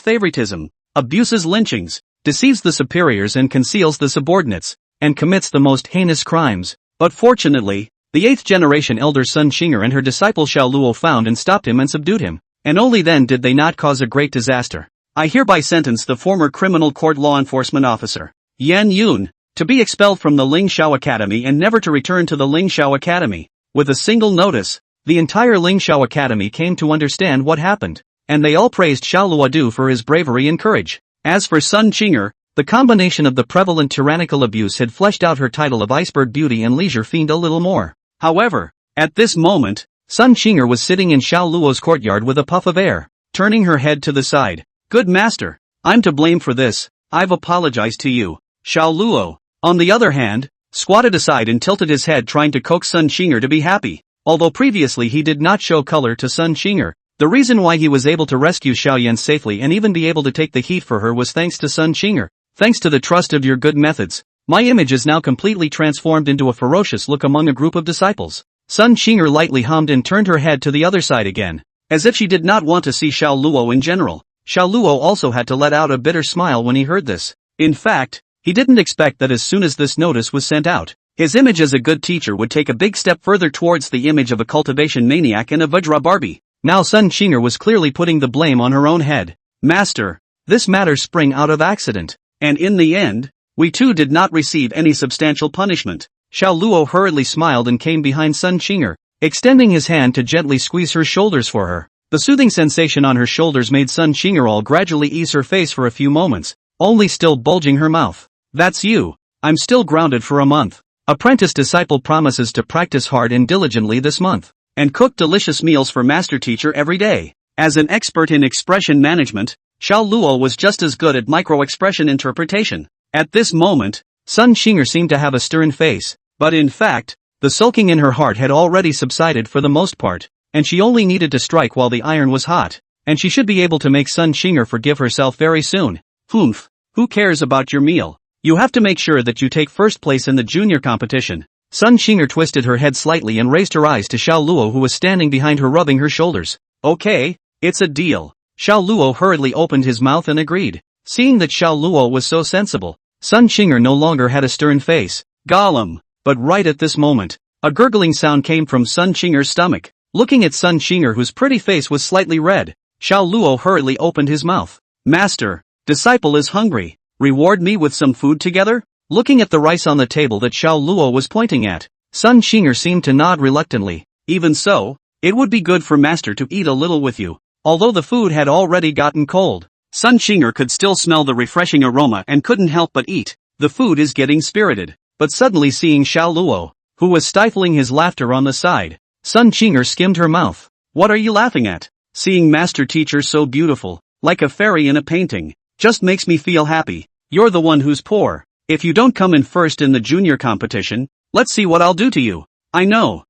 favoritism, abuses lynchings, deceives the superiors and conceals the subordinates, and commits the most heinous crimes. But fortunately, the 8th generation elder Sun Qinger and her disciple Xiao Luo found and stopped him and subdued him, and only then did they not cause a great disaster. I hereby sentence the former criminal court law enforcement officer, Yan Yun, to be expelled from the Lingxiao Academy and never to return to the Lingxiao Academy. With a single notice, the entire Lingxiao Academy came to understand what happened, and they all praised Xiao Luodu for his bravery and courage. As for Sun Qinger, the combination of the prevalent tyrannical abuse had fleshed out her title of iceberg beauty and leisure fiend a little more. However, at this moment, Sun Qinger was sitting in Xiao Luo's courtyard with a puff of air, turning her head to the side. Good master, I'm to blame for this. I've apologized to you. Xiao Luo, on the other hand, squatted aside and tilted his head trying to coax Sun Qinger to be happy. Although previously he did not show color to Sun Qinger, The reason why he was able to rescue Xiaoyan safely and even be able to take the heat for her was thanks to Sun Qinger. Thanks to the trust of your good methods, my image is now completely transformed into a ferocious look among a group of disciples. Sun Qinger lightly hummed and turned her head to the other side again, as if she did not want to see Xiao Luo in general. Xiao Luo also had to let out a bitter smile when he heard this. In fact, he didn't expect that as soon as this notice was sent out, his image as a good teacher would take a big step further towards the image of a cultivation maniac and a Vajra Barbie. Now Sun Qinger was clearly putting the blame on her own head. Master, this matter sprang out of accident, and in the end, we too did not receive any substantial punishment. Xiao Luo hurriedly smiled and came behind Sun Qinger, extending his hand to gently squeeze her shoulders for her. The soothing sensation on her shoulders made Sun Qinger gradually ease her face for a few moments, only still bulging her mouth. That's you. I'm still grounded for a month. Apprentice disciple promises to practice hard and diligently this month, and cook delicious meals for master teacher every day. As an expert in expression management, Xiao Luo was just as good at micro-expression interpretation. At this moment, Sun Qinger seemed to have a stern face, but in fact, the sulking in her heart had already subsided for the most part, and she only needed to strike while the iron was hot, and she should be able to make Sun Qinger forgive herself very soon. Humph, who cares about your meal? You have to make sure that you take first place in the junior competition. Sun Qinger twisted her head slightly and raised her eyes to Xiao Luo, who was standing behind her rubbing her shoulders. Okay, it's a deal. Xiao Luo hurriedly opened his mouth and agreed. Seeing that Xiao Luo was so sensible, Sun Qinger no longer had a stern face. Gollum. But right at this moment, a gurgling sound came from Sun Qinger's stomach. Looking at Sun Qinger, whose pretty face was slightly red, Xiao Luo hurriedly opened his mouth. Master, disciple is hungry. Reward me with some food together? Looking at the rice on the table that Xiao Luo was pointing at, Sun Qinger seemed to nod reluctantly. Even so, it would be good for master to eat a little with you. Although the food had already gotten cold, Sun Qinger could still smell the refreshing aroma and couldn't help but eat. The food is getting spirited. But suddenly seeing Xiao Luo, who was stifling his laughter on the side, Sun Qinger skimmed her mouth. What are you laughing at? Seeing master teacher so beautiful, like a fairy in a painting, just makes me feel happy. You're the one who's poor. If you don't come in first in the junior competition, let's see what I'll do to you. I know.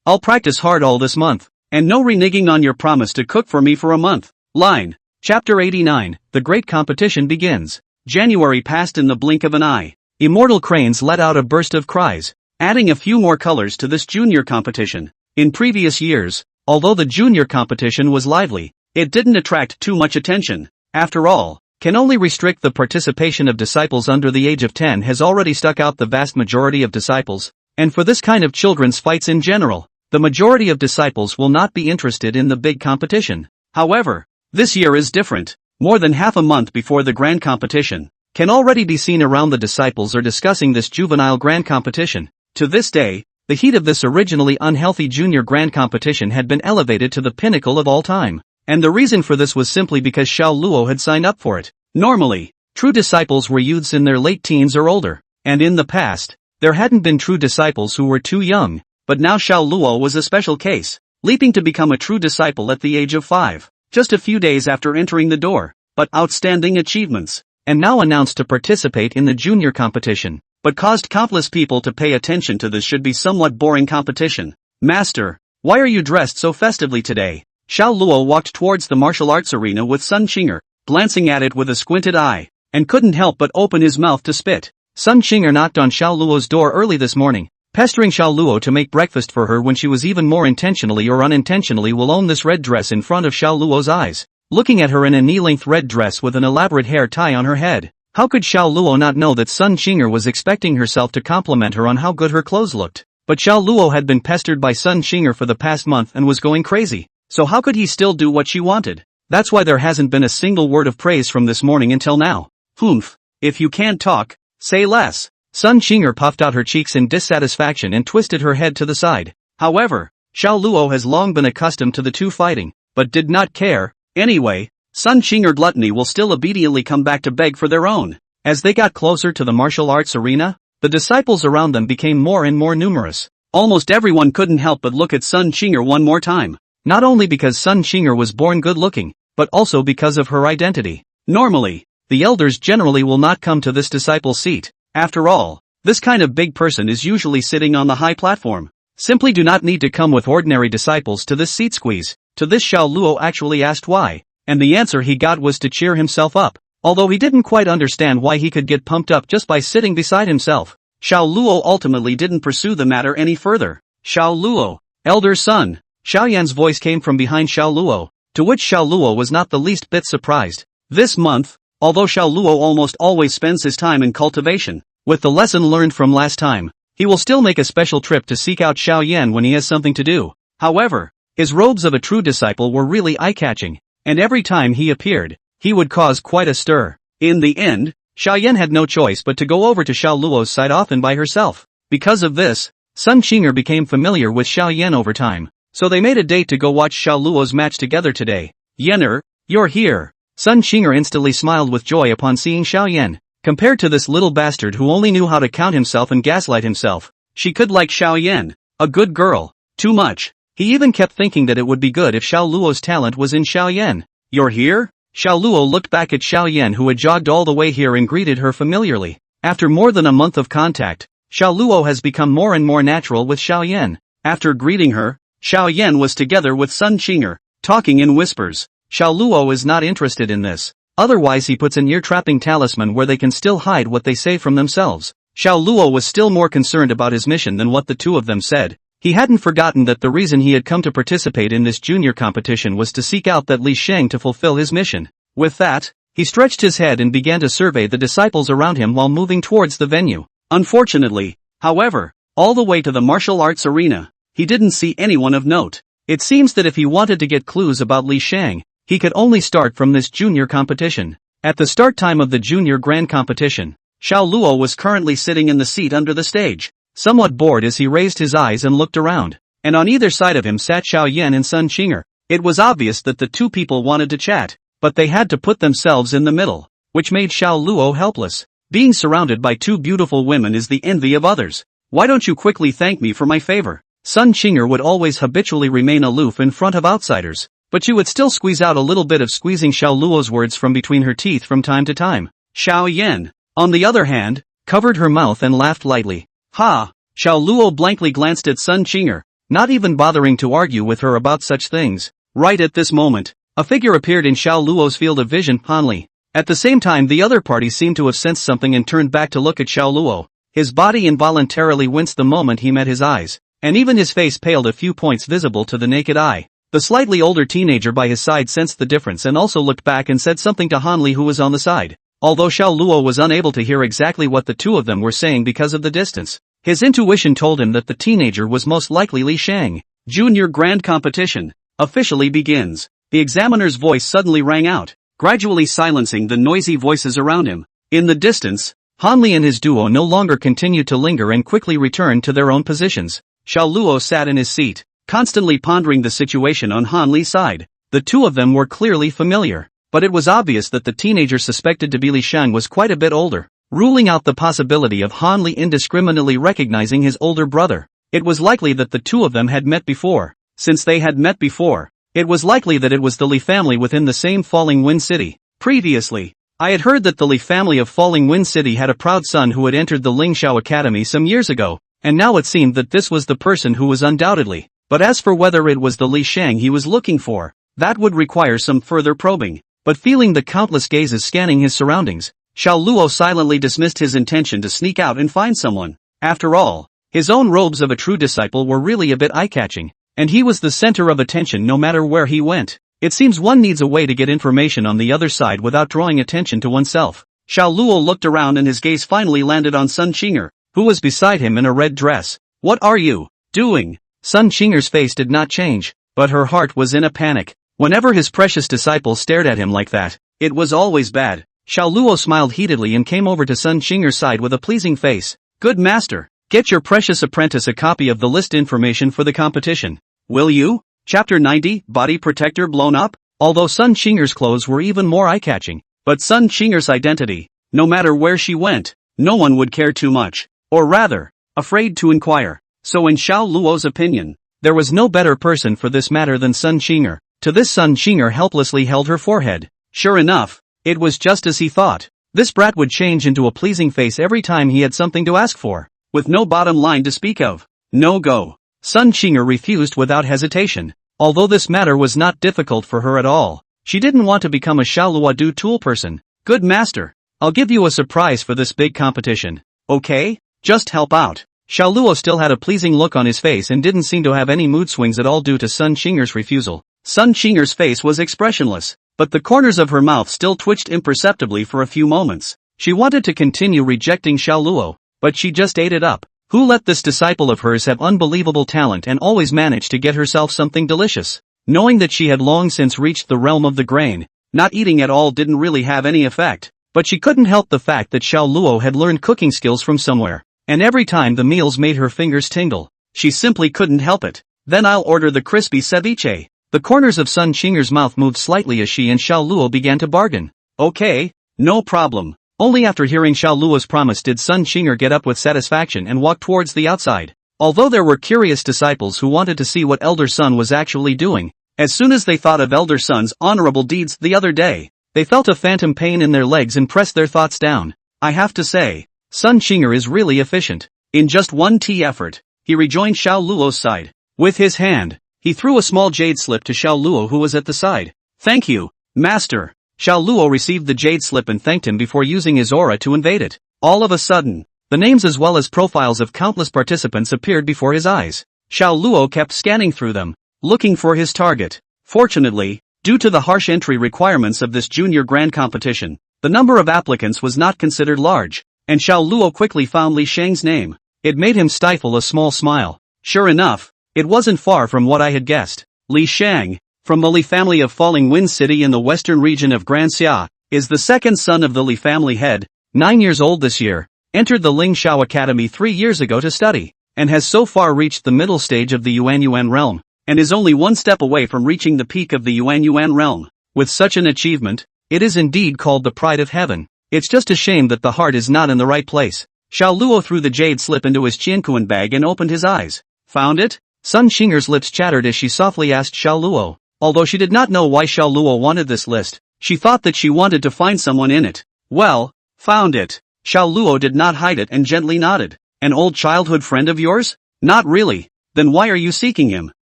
I'll practice hard all this month, and no reneging on your promise to cook for me for a month. Line. Chapter 89, The Great Competition begins. January passed in the blink of an eye. Immortal cranes let out a burst of cries, adding a few more colors to this junior competition. In previous years, although the junior competition was lively, it didn't attract too much attention. After all, can only restrict the participation of disciples under the age of 10 has already stuck out the vast majority of disciples, and for this kind of children's fights in general, the majority of disciples will not be interested in the big competition. However, this year is different. More than half a month before the grand competition, can already be seen around the disciples are discussing this juvenile grand competition. To this day, the heat of this originally unhealthy junior grand competition had been elevated to the pinnacle of all time. And the reason for this was simply because Xiao Luo had signed up for it. Normally, true disciples were youths in their late teens or older, and in the past, there hadn't been true disciples who were too young, but now Xiao Luo was a special case, leaping to become a true disciple at the age of 5, just a few days after entering the door, but outstanding achievements, and now announced to participate in the junior competition, but caused countless people to pay attention to this should be somewhat boring competition. Master, why are you dressed so festively today? Xiao Luo walked towards the martial arts arena with Sun Qinger, glancing at it with a squinted eye, and couldn't help but open his mouth to spit. Sun Qinger knocked on Xiao Luo's door early this morning, pestering Xiao Luo to make breakfast for her when she was even more intentionally or unintentionally will own this red dress in front of Xiao Luo's eyes, looking at her in a knee-length red dress with an elaborate hair tie on her head. How could Xiao Luo not know that Sun Qinger was expecting herself to compliment her on how good her clothes looked? But Xiao Luo had been pestered by Sun Qinger for the past month and was going crazy. So how could he still do what she wanted? That's why there hasn't been a single word of praise from this morning until now. Humph. If you can't talk, say less. Sun Qinger puffed out her cheeks in dissatisfaction and twisted her head to the side. However, Xiao Luo has long been accustomed to the two fighting, but did not care. Anyway, Sun Qinger gluttony will still obediently come back to beg for their own. As they got closer to the martial arts arena, the disciples around them became more and more numerous. Almost everyone couldn't help but look at Sun Qinger one more time. Not only because Sun Qinger was born good-looking, but also because of her identity. Normally, the elders generally will not come to this disciple's seat. After all, this kind of big person is usually sitting on the high platform. Simply do not need to come with ordinary disciples to this seat squeeze. To this Xiao Luo actually asked why, and the answer he got was to cheer himself up. Although he didn't quite understand why he could get pumped up just by sitting beside himself, Xiao Luo ultimately didn't pursue the matter any further. Xiao Luo, elder son. Xiao Yan's voice came from behind Xiao Luo, to which Xiao Luo was not the least bit surprised. This month, although Xiao Luo almost always spends his time in cultivation, with the lesson learned from last time, he will still make a special trip to seek out Xiao Yan when he has something to do. However, his robes of a true disciple were really eye-catching, and every time he appeared, he would cause quite a stir. In the end, Xiao Yan had no choice but to go over to Xiao Luo's side often by herself. Because of this, Sun Qinger became familiar with Xiao Yan over time, so they made a date to go watch Xiao Luo's match together today. Yener, you're here. Sun Qinger instantly smiled with joy upon seeing Xiao Yan. Compared to this little bastard who only knew how to count himself and gaslight himself, she could like Xiao Yan. A good girl. Too much. He even kept thinking that it would be good if Xiao Luo's talent was in Xiao Yan. You're here? Xiao Luo looked back at Xiao Yan who had jogged all the way here and greeted her familiarly. After more than a month of contact, Xiao Luo has become more and more natural with Xiao Yan. After greeting her, Xiao Yan was together with Sun Qinger, talking in whispers. Xiao Luo is not interested in this. Otherwise he puts an ear-trapping talisman where they can still hide what they say from themselves. Xiao Luo was still more concerned about his mission than what the two of them said. He hadn't forgotten that the reason he had come to participate in this junior competition was to seek out that Li Sheng to fulfill his mission. With that, he stretched his head and began to survey the disciples around him while moving towards the venue. Unfortunately, however, all the way to the martial arts arena, he didn't see anyone of note. It seems that if he wanted to get clues about Li Sheng, he could only start from this junior competition. At the start time of the junior grand competition, Xiao Luo was currently sitting in the seat under the stage, somewhat bored as he raised his eyes and looked around, and on either side of him sat Xiao Yan and Sun Qinger. It was obvious that the two people wanted to chat, but they had to put themselves in the middle, which made Xiao Luo helpless. Being surrounded by two beautiful women is the envy of others. Why don't you quickly thank me for my favor? Sun Qinger would always habitually remain aloof in front of outsiders, but she would still squeeze out a little bit of squeezing Xiao Luo's words from between her teeth from time to time. Xiao Yan, on the other hand, covered her mouth and laughed lightly. Ha! Xiao Luo blankly glanced at Sun Qinger, not even bothering to argue with her about such things. Right at this moment, a figure appeared in Xiao Luo's field of vision, Han Li. At the same time the other party seemed to have sensed something and turned back to look at Xiao Luo. His body involuntarily winced the moment he met his eyes, and even his face paled a few points visible to the naked eye. The slightly older teenager by his side sensed the difference and also looked back and said something to Han Li who was on the side. Although Xiao Luo was unable to hear exactly what the two of them were saying because of the distance, his intuition told him that the teenager was most likely Li Sheng. Junior Grand Competition officially begins. The examiner's voice suddenly rang out, gradually silencing the noisy voices around him. In the distance, Han Li and his duo no longer continued to linger and quickly returned to their own positions. Xiao Luo sat in his seat, constantly pondering the situation on Han Li's side. The two of them were clearly familiar, but it was obvious that the teenager suspected to be Li Sheng was quite a bit older, ruling out the possibility of Han Li indiscriminately recognizing his older brother. It was likely that the two of them had met before. Since they had met before, it was likely that it was the Li family within the same Falling Wind City. Previously, I had heard that the Li family of Falling Wind City had a proud son who had entered the Lingxiao Academy some years ago, and now it seemed that this was the person who was undoubtedly. But as for whether it was the Li Sheng he was looking for, that would require some further probing. But feeling the countless gazes scanning his surroundings, Xiao Luo silently dismissed his intention to sneak out and find someone. After all, his own robes of a true disciple were really a bit eye-catching, and he was the center of attention no matter where he went. It seems one needs a way to get information on the other side without drawing attention to oneself. Xiao Luo looked around and his gaze finally landed on Sun Qinger, who was beside him in a red dress. What are you doing? Sun Qinger's face did not change, but her heart was in a panic. Whenever his precious disciple stared at him like that, it was always bad. Xiao Luo smiled heatedly and came over to Sun Qinger's side with a pleasing face. Good master, get your precious apprentice a copy of the list information for the competition. Will you? Chapter 90, Body Protector Blown Up? Although Sun Qinger's clothes were even more eye-catching, but Sun Qinger's identity, no matter where she went, no one would care too much, or rather, afraid to inquire. So in Xiao Luo's opinion, there was no better person for this matter than Sun Qinger. To this Sun Qinger helplessly held her forehead. Sure enough, it was just as he thought. This brat would change into a pleasing face every time he had something to ask for, with no bottom line to speak of. No go. Sun Qinger refused without hesitation. Although this matter was not difficult for her at all, she didn't want to become a Xiaoluo Du tool person. Good master, I'll give you a surprise for this big competition. Okay? Just help out. Xiaoluo still had a pleasing look on his face and didn't seem to have any mood swings at all due to Sun Qing'er's refusal. Sun Qing'er's face was expressionless, but the corners of her mouth still twitched imperceptibly for a few moments. She wanted to continue rejecting Xiaoluo, but she just ate it up. Who let this disciple of hers have unbelievable talent and always managed to get herself something delicious? Knowing that she had long since reached the realm of the grain, not eating at all didn't really have any effect, but she couldn't help the fact that Xiaoluo had learned cooking skills from somewhere, and every time the meals made her fingers tingle. She simply couldn't help it. Then I'll order the crispy ceviche. The corners of Sun Qing'er's mouth moved slightly as she and Xiaoluo began to bargain. Okay, no problem. Only after hearing Xiaoluo's promise did Sun Qing'er get up with satisfaction and walk towards the outside. Although there were curious disciples who wanted to see what Elder Sun was actually doing, as soon as they thought of Elder Sun's honorable deeds the other day, they felt a phantom pain in their legs and pressed their thoughts down. I have to say, Sun Qing'er is really efficient. In just one tea effort, he rejoined Xiaoluo's side. With his hand, he threw a small jade slip to Xiaoluo who was at the side. Thank you, master. Xiaoluo received the jade slip and thanked him before using his aura to invade it. All of a sudden, the names as well as profiles of countless participants appeared before his eyes. Xiaoluo kept scanning through them, looking for his target. Fortunately, due to the harsh entry requirements of this junior grand competition, the number of applicants was not considered large, and Xiaoluo quickly found Li Shang's name. It made him stifle a small smile. Sure enough, it wasn't far from what I had guessed. Li Shang, from the Li family of Falling Wind City in the western region of Grand Xia, is the second son of the Li family head, 9 years old this year, entered the Ling Shao Academy 3 years ago to study, and has so far reached the middle stage of the Yuan realm, and is only one step away from reaching the peak of the Yuan realm. With such an achievement, it is indeed called the pride of heaven. It's just a shame that the heart is not in the right place. Xiaoluo threw the jade slip into his Qiankuan bag and opened his eyes. Found it? Sun Qing'er's lips chattered as she softly asked Xiaoluo. Although she did not know why Xiaoluo wanted this list, she thought that she wanted to find someone in it. Well, found it. Xiaoluo did not hide it and gently nodded. An old childhood friend of yours? Not really. Then why are you seeking him?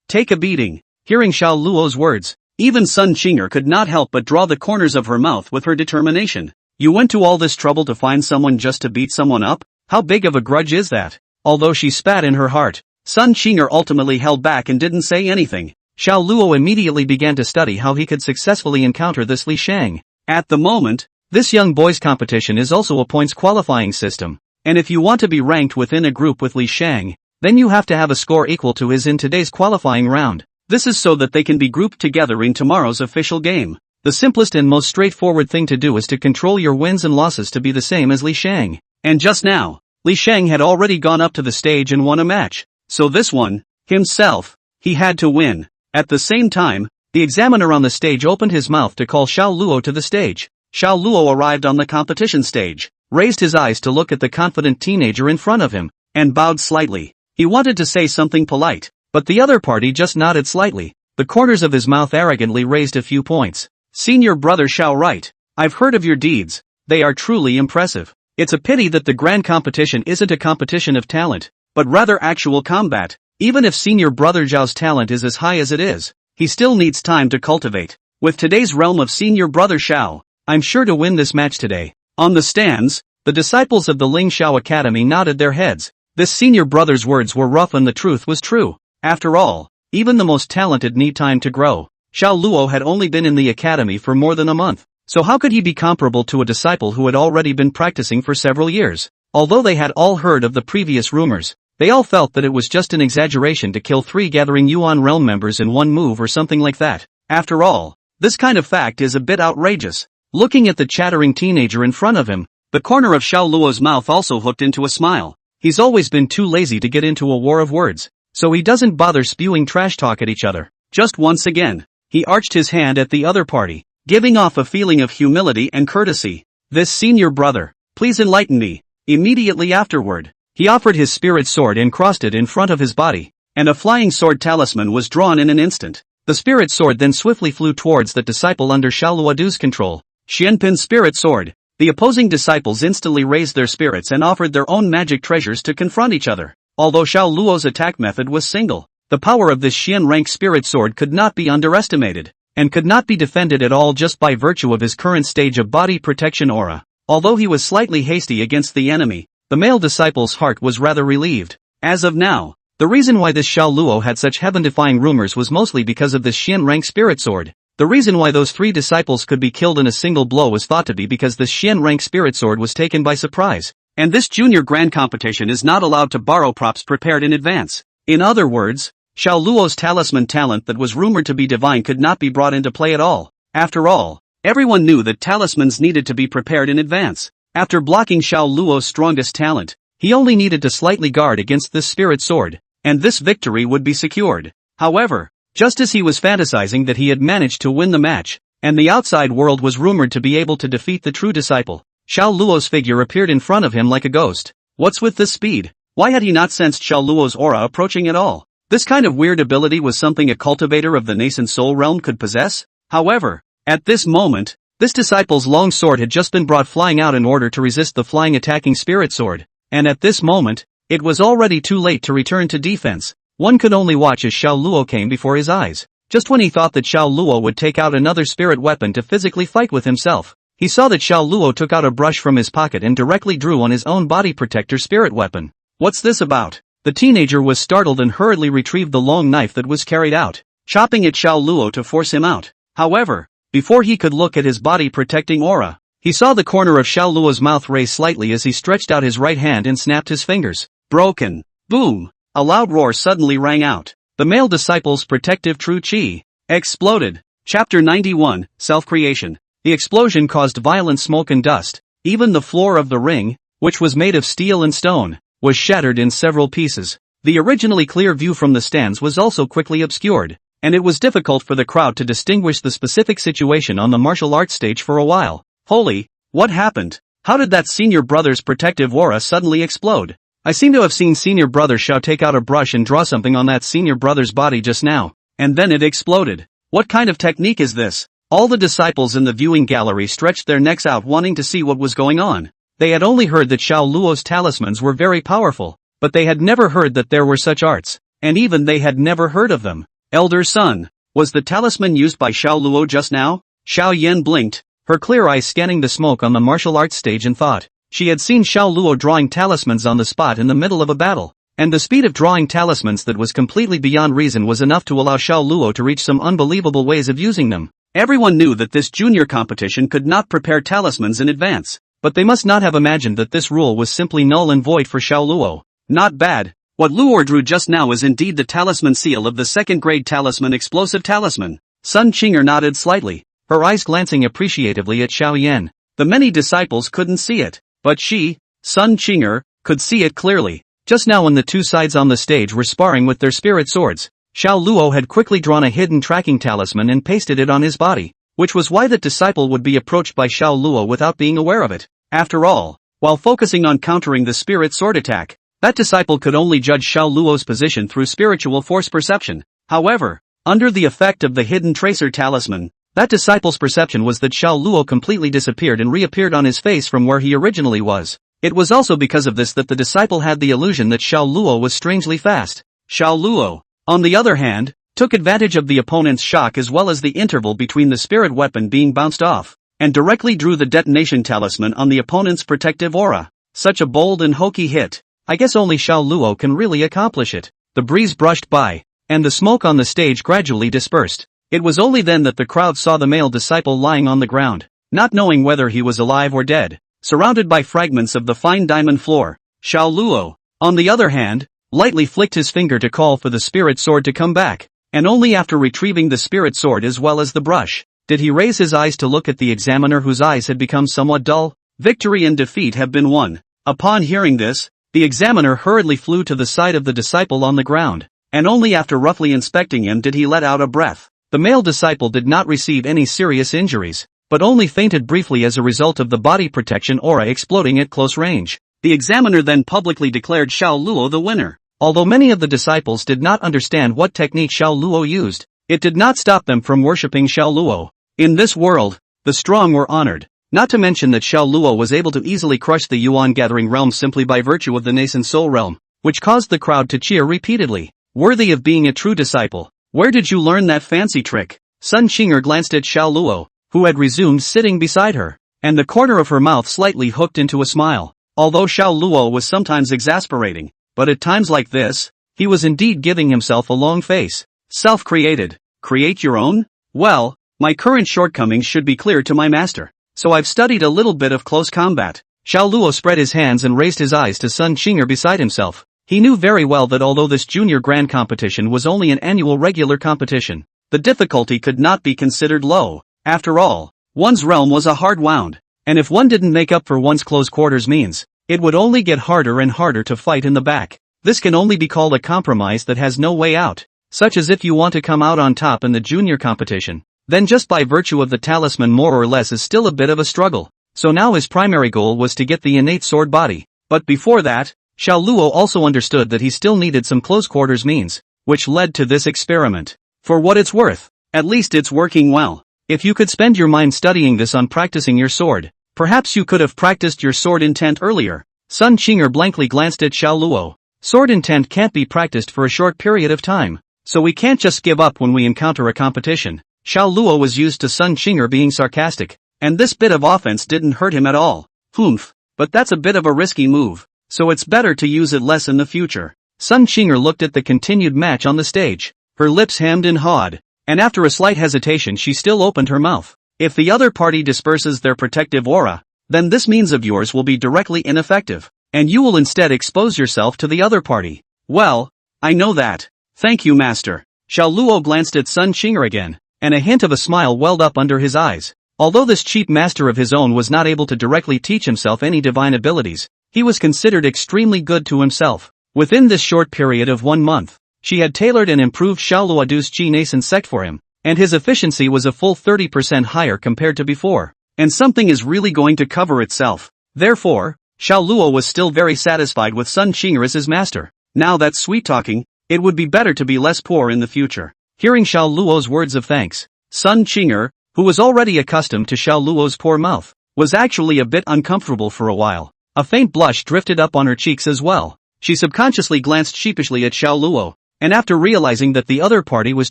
Take a beating. Hearing Xiaoluo's words, even Sun Qing'er could not help but draw the corners of her mouth with her determination. You went to all this trouble to find someone just to beat someone up? How big of a grudge is that? Although she spat in her heart, Sun Qing'er ultimately held back and didn't say anything. Xiaoluo immediately began to study how he could successfully encounter this Li Shang. At the moment, this young boys competition is also a points qualifying system, and if you want to be ranked within a group with Li Shang, then you have to have a score equal to his in today's qualifying round. This is so that they can be grouped together in tomorrow's official game. The simplest and most straightforward thing to do is to control your wins and losses to be the same as Li Shang. And just now, Li Shang had already gone up to the stage and won a match. So this one, himself, he had to win. At the same time, the examiner on the stage opened his mouth to call Xiaoluo to the stage. Xiaoluo arrived on the competition stage, raised his eyes to look at the confident teenager in front of him, and bowed slightly. He wanted to say something polite, but the other party just nodded slightly. The corners of his mouth arrogantly raised a few points. Senior brother Xiao, right? I've heard of your deeds. They are truly impressive. It's a pity that the grand competition isn't a competition of talent, but rather actual combat. Even if senior brother Zhao's talent is as high as it is, he still needs time to cultivate. With today's realm of senior brother Xiao, I'm sure to win this match today. On the stands, the disciples of the Ling Shao Academy nodded their heads. This senior brother's words were rough and the truth was true. After all, even the most talented need time to grow. Xiaoluo had only been in the academy for more than a month, so how could he be comparable to a disciple who had already been practicing for several years? Although they had all heard of the previous rumors, they all felt that it was just an exaggeration to kill 3 Gathering Yuan realm members in one move or something like that. After all, this kind of fact is a bit outrageous. Looking at the chattering teenager in front of him, the corner of Xiaoluo's mouth also hooked into a smile. He's always been too lazy to get into a war of words, so he doesn't bother spewing trash talk at each other. Just once again, he arched his hand at the other party, giving off a feeling of humility and courtesy. This senior brother, please enlighten me. Immediately afterward, he offered his spirit sword and crossed it in front of his body, and a flying sword talisman was drawn in an instant. The spirit sword then swiftly flew towards the disciple under Xiaoluo's control. Xianpin's spirit sword. The opposing disciples instantly raised their spirits and offered their own magic treasures to confront each other. Although Xiaoluo's attack method was single, The power of this Xian rank spirit sword could not be underestimated, and could not be defended at all just by virtue of his current stage of body protection aura. Although he was slightly hasty against the enemy, the male disciple's heart was rather relieved. As of now, the reason why this Xiao Luo had such heaven-defying rumors was mostly because of this Xian rank spirit sword. The reason why those 3 disciples could be killed in a single blow was thought to be because this Xian rank spirit sword was taken by surprise. And this junior grand competition is not allowed to borrow props prepared in advance. In other words, Xiao Luo's talisman talent that was rumored to be divine could not be brought into play at all. After all, everyone knew that talismans needed to be prepared in advance. After blocking Xiao Luo's strongest talent, he only needed to slightly guard against this spirit sword, and this victory would be secured. However, just as he was fantasizing that he had managed to win the match, and the outside world was rumored to be able to defeat the true disciple, Xiao Luo's figure appeared in front of him like a ghost. What's with this speed? Why had he not sensed Xiao Luo's aura approaching at all? This kind of weird ability was something a cultivator of the nascent soul realm could possess? However, at this moment, this disciple's long sword had just been brought flying out in order to resist the flying attacking spirit sword, and at this moment, it was already too late to return to defense. One could only watch as Xiao Luo came before his eyes. Just when he thought that Xiao Luo would take out another spirit weapon to physically fight with himself, he saw that Xiao Luo took out a brush from his pocket and directly drew on his own body protector spirit weapon. What's this about? The teenager was startled and hurriedly retrieved the long knife that was carried out, chopping at Xiao Luo to force him out. However, before he could look at his body protecting aura, he saw the corner of Xiao Luo's mouth raise slightly as he stretched out his right hand and snapped his fingers. Broken. Boom! A loud roar suddenly rang out. The male disciple's protective true chi exploded. Chapter 91, Self-Creation. The explosion caused violent smoke and dust. Even the floor of the ring, which was made of steel and stone, was shattered in several pieces. The originally clear view from the stands was also quickly obscured, and it was difficult for the crowd to distinguish the specific situation on the martial arts stage for a while. Holy, what happened? How did that senior brother's protective aura suddenly explode? I seem to have seen senior brother Xiao take out a brush and draw something on that senior brother's body just now, and then it exploded. What kind of technique is this? All the disciples in the viewing gallery stretched their necks out wanting to see what was going on. They had only heard that Xiao Luo's talismans were very powerful, but they had never heard that there were such arts, and even they had never heard of them. Elder son, was the talisman used by Xiao Luo just now? Xiao Yan blinked, her clear eyes scanning the smoke on the martial arts stage and thought. She had seen Xiao Luo drawing talismans on the spot in the middle of a battle, and the speed of drawing talismans that was completely beyond reason was enough to allow Xiao Luo to reach some unbelievable ways of using them. Everyone knew that this junior competition could not prepare talismans in advance, but they must not have imagined that this rule was simply null and void for Xiao Luo. Not bad. What Luo drew just now is indeed the talisman seal of the second-grade talisman explosive talisman. Sun Qinger nodded slightly, her eyes glancing appreciatively at Xiao Yan. The many disciples couldn't see it, but she, Sun Qinger, could see it clearly. Just now when the two sides on the stage were sparring with their spirit swords, Xiao Luo had quickly drawn a hidden tracking talisman and pasted it on his body, which was why that disciple would be approached by Xiao Luo without being aware of it. After all, while focusing on countering the spirit sword attack, that disciple could only judge Xiao Luo's position through spiritual force perception. However, under the effect of the hidden tracer talisman, that disciple's perception was that Xiao Luo completely disappeared and reappeared on his face from where he originally was. It was also because of this that the disciple had the illusion that Xiao Luo was strangely fast. Xiao Luo, on the other hand, took advantage of the opponent's shock as well as the interval between the spirit weapon being bounced off, and directly drew the detonation talisman on the opponent's protective aura. Such a bold and hokey hit. I guess only Xiao Luo can really accomplish it. The breeze brushed by, and the smoke on the stage gradually dispersed. It was only then that the crowd saw the male disciple lying on the ground, not knowing whether he was alive or dead, surrounded by fragments of the fine diamond floor. Xiao Luo, on the other hand, lightly flicked his finger to call for the spirit sword to come back, and only after retrieving the spirit sword as well as the brush, did he raise his eyes to look at the examiner whose eyes had become somewhat dull. Victory and defeat have been won. Upon hearing this, the examiner hurriedly flew to the side of the disciple on the ground, and only after roughly inspecting him did he let out a breath. The male disciple did not receive any serious injuries, but only fainted briefly as a result of the body protection aura exploding at close range. The examiner then publicly declared Xiao Luo the winner. Although many of the disciples did not understand what technique Xiao Luo used, it did not stop them from worshipping Xiao Luo. In this world, the strong were honored. Not to mention that Xiao Luo was able to easily crush the Yuan gathering realm simply by virtue of the nascent soul realm, which caused the crowd to cheer repeatedly. Worthy of being a true disciple. Where did you learn that fancy trick? Sun Qinger glanced at Xiao Luo, who had resumed sitting beside her, and the corner of her mouth slightly hooked into a smile. Although Xiao Luo was sometimes exasperating, but at times like this, he was indeed giving himself a long face. Self-created. Create your own? Well, my current shortcomings should be clear to my master, so I've studied a little bit of close combat. Xiao Luo spread his hands and raised his eyes to Sun Qinger beside himself. He knew very well that although this junior grand competition was only an annual regular competition, the difficulty could not be considered low. After all, one's realm was a hard wound, and if one didn't make up for one's close quarters means, it would only get harder and harder to fight in the back. This can only be called a compromise that has no way out, such as if you want to come out on top in the junior competition, then just by virtue of the talisman more or less is still a bit of a struggle. So now his primary goal was to get the innate sword body, but before that, Xiao Luo also understood that he still needed some close quarters means, which led to this experiment. For what it's worth, at least it's working well. If you could spend your mind studying this on practicing your sword, perhaps you could have practiced your sword intent earlier. Sun Qinger blankly glanced at Xiao Luo. Sword intent can't be practiced for a short period of time, so we can't just give up when we encounter a competition. Xiao Luo was used to Sun Qinger being sarcastic, and this bit of offense didn't hurt him at all. Humph, but that's a bit of a risky move, so it's better to use it less in the future. Sun Qinger looked at the continued match on the stage, her lips hemmed and hawed, and after a slight hesitation she still opened her mouth. If the other party disperses their protective aura, then this means of yours will be directly ineffective, and you will instead expose yourself to the other party. Well, I know that. Thank you, master. Xiao Luo glanced at Sun Qinger again, and a hint of a smile welled up under his eyes. Although this cheap master of his own was not able to directly teach himself any divine abilities, he was considered extremely good to himself. Within this short period of 1 month, she had tailored and improved Xiao Luodu's Qi nascent sect for him, and his efficiency was a full 30% higher compared to before. And something is really going to cover itself. Therefore, Xiao Luo was still very satisfied with Sun Qinger as his master. Now that's sweet talking, it would be better to be less poor in the future. Hearing Xiao Luo's words of thanks, Sun Qinger, who was already accustomed to Xiao Luo's poor mouth, was actually a bit uncomfortable for a while. A faint blush drifted up on her cheeks as well. She subconsciously glanced sheepishly at Xiao Luo, and after realizing that the other party was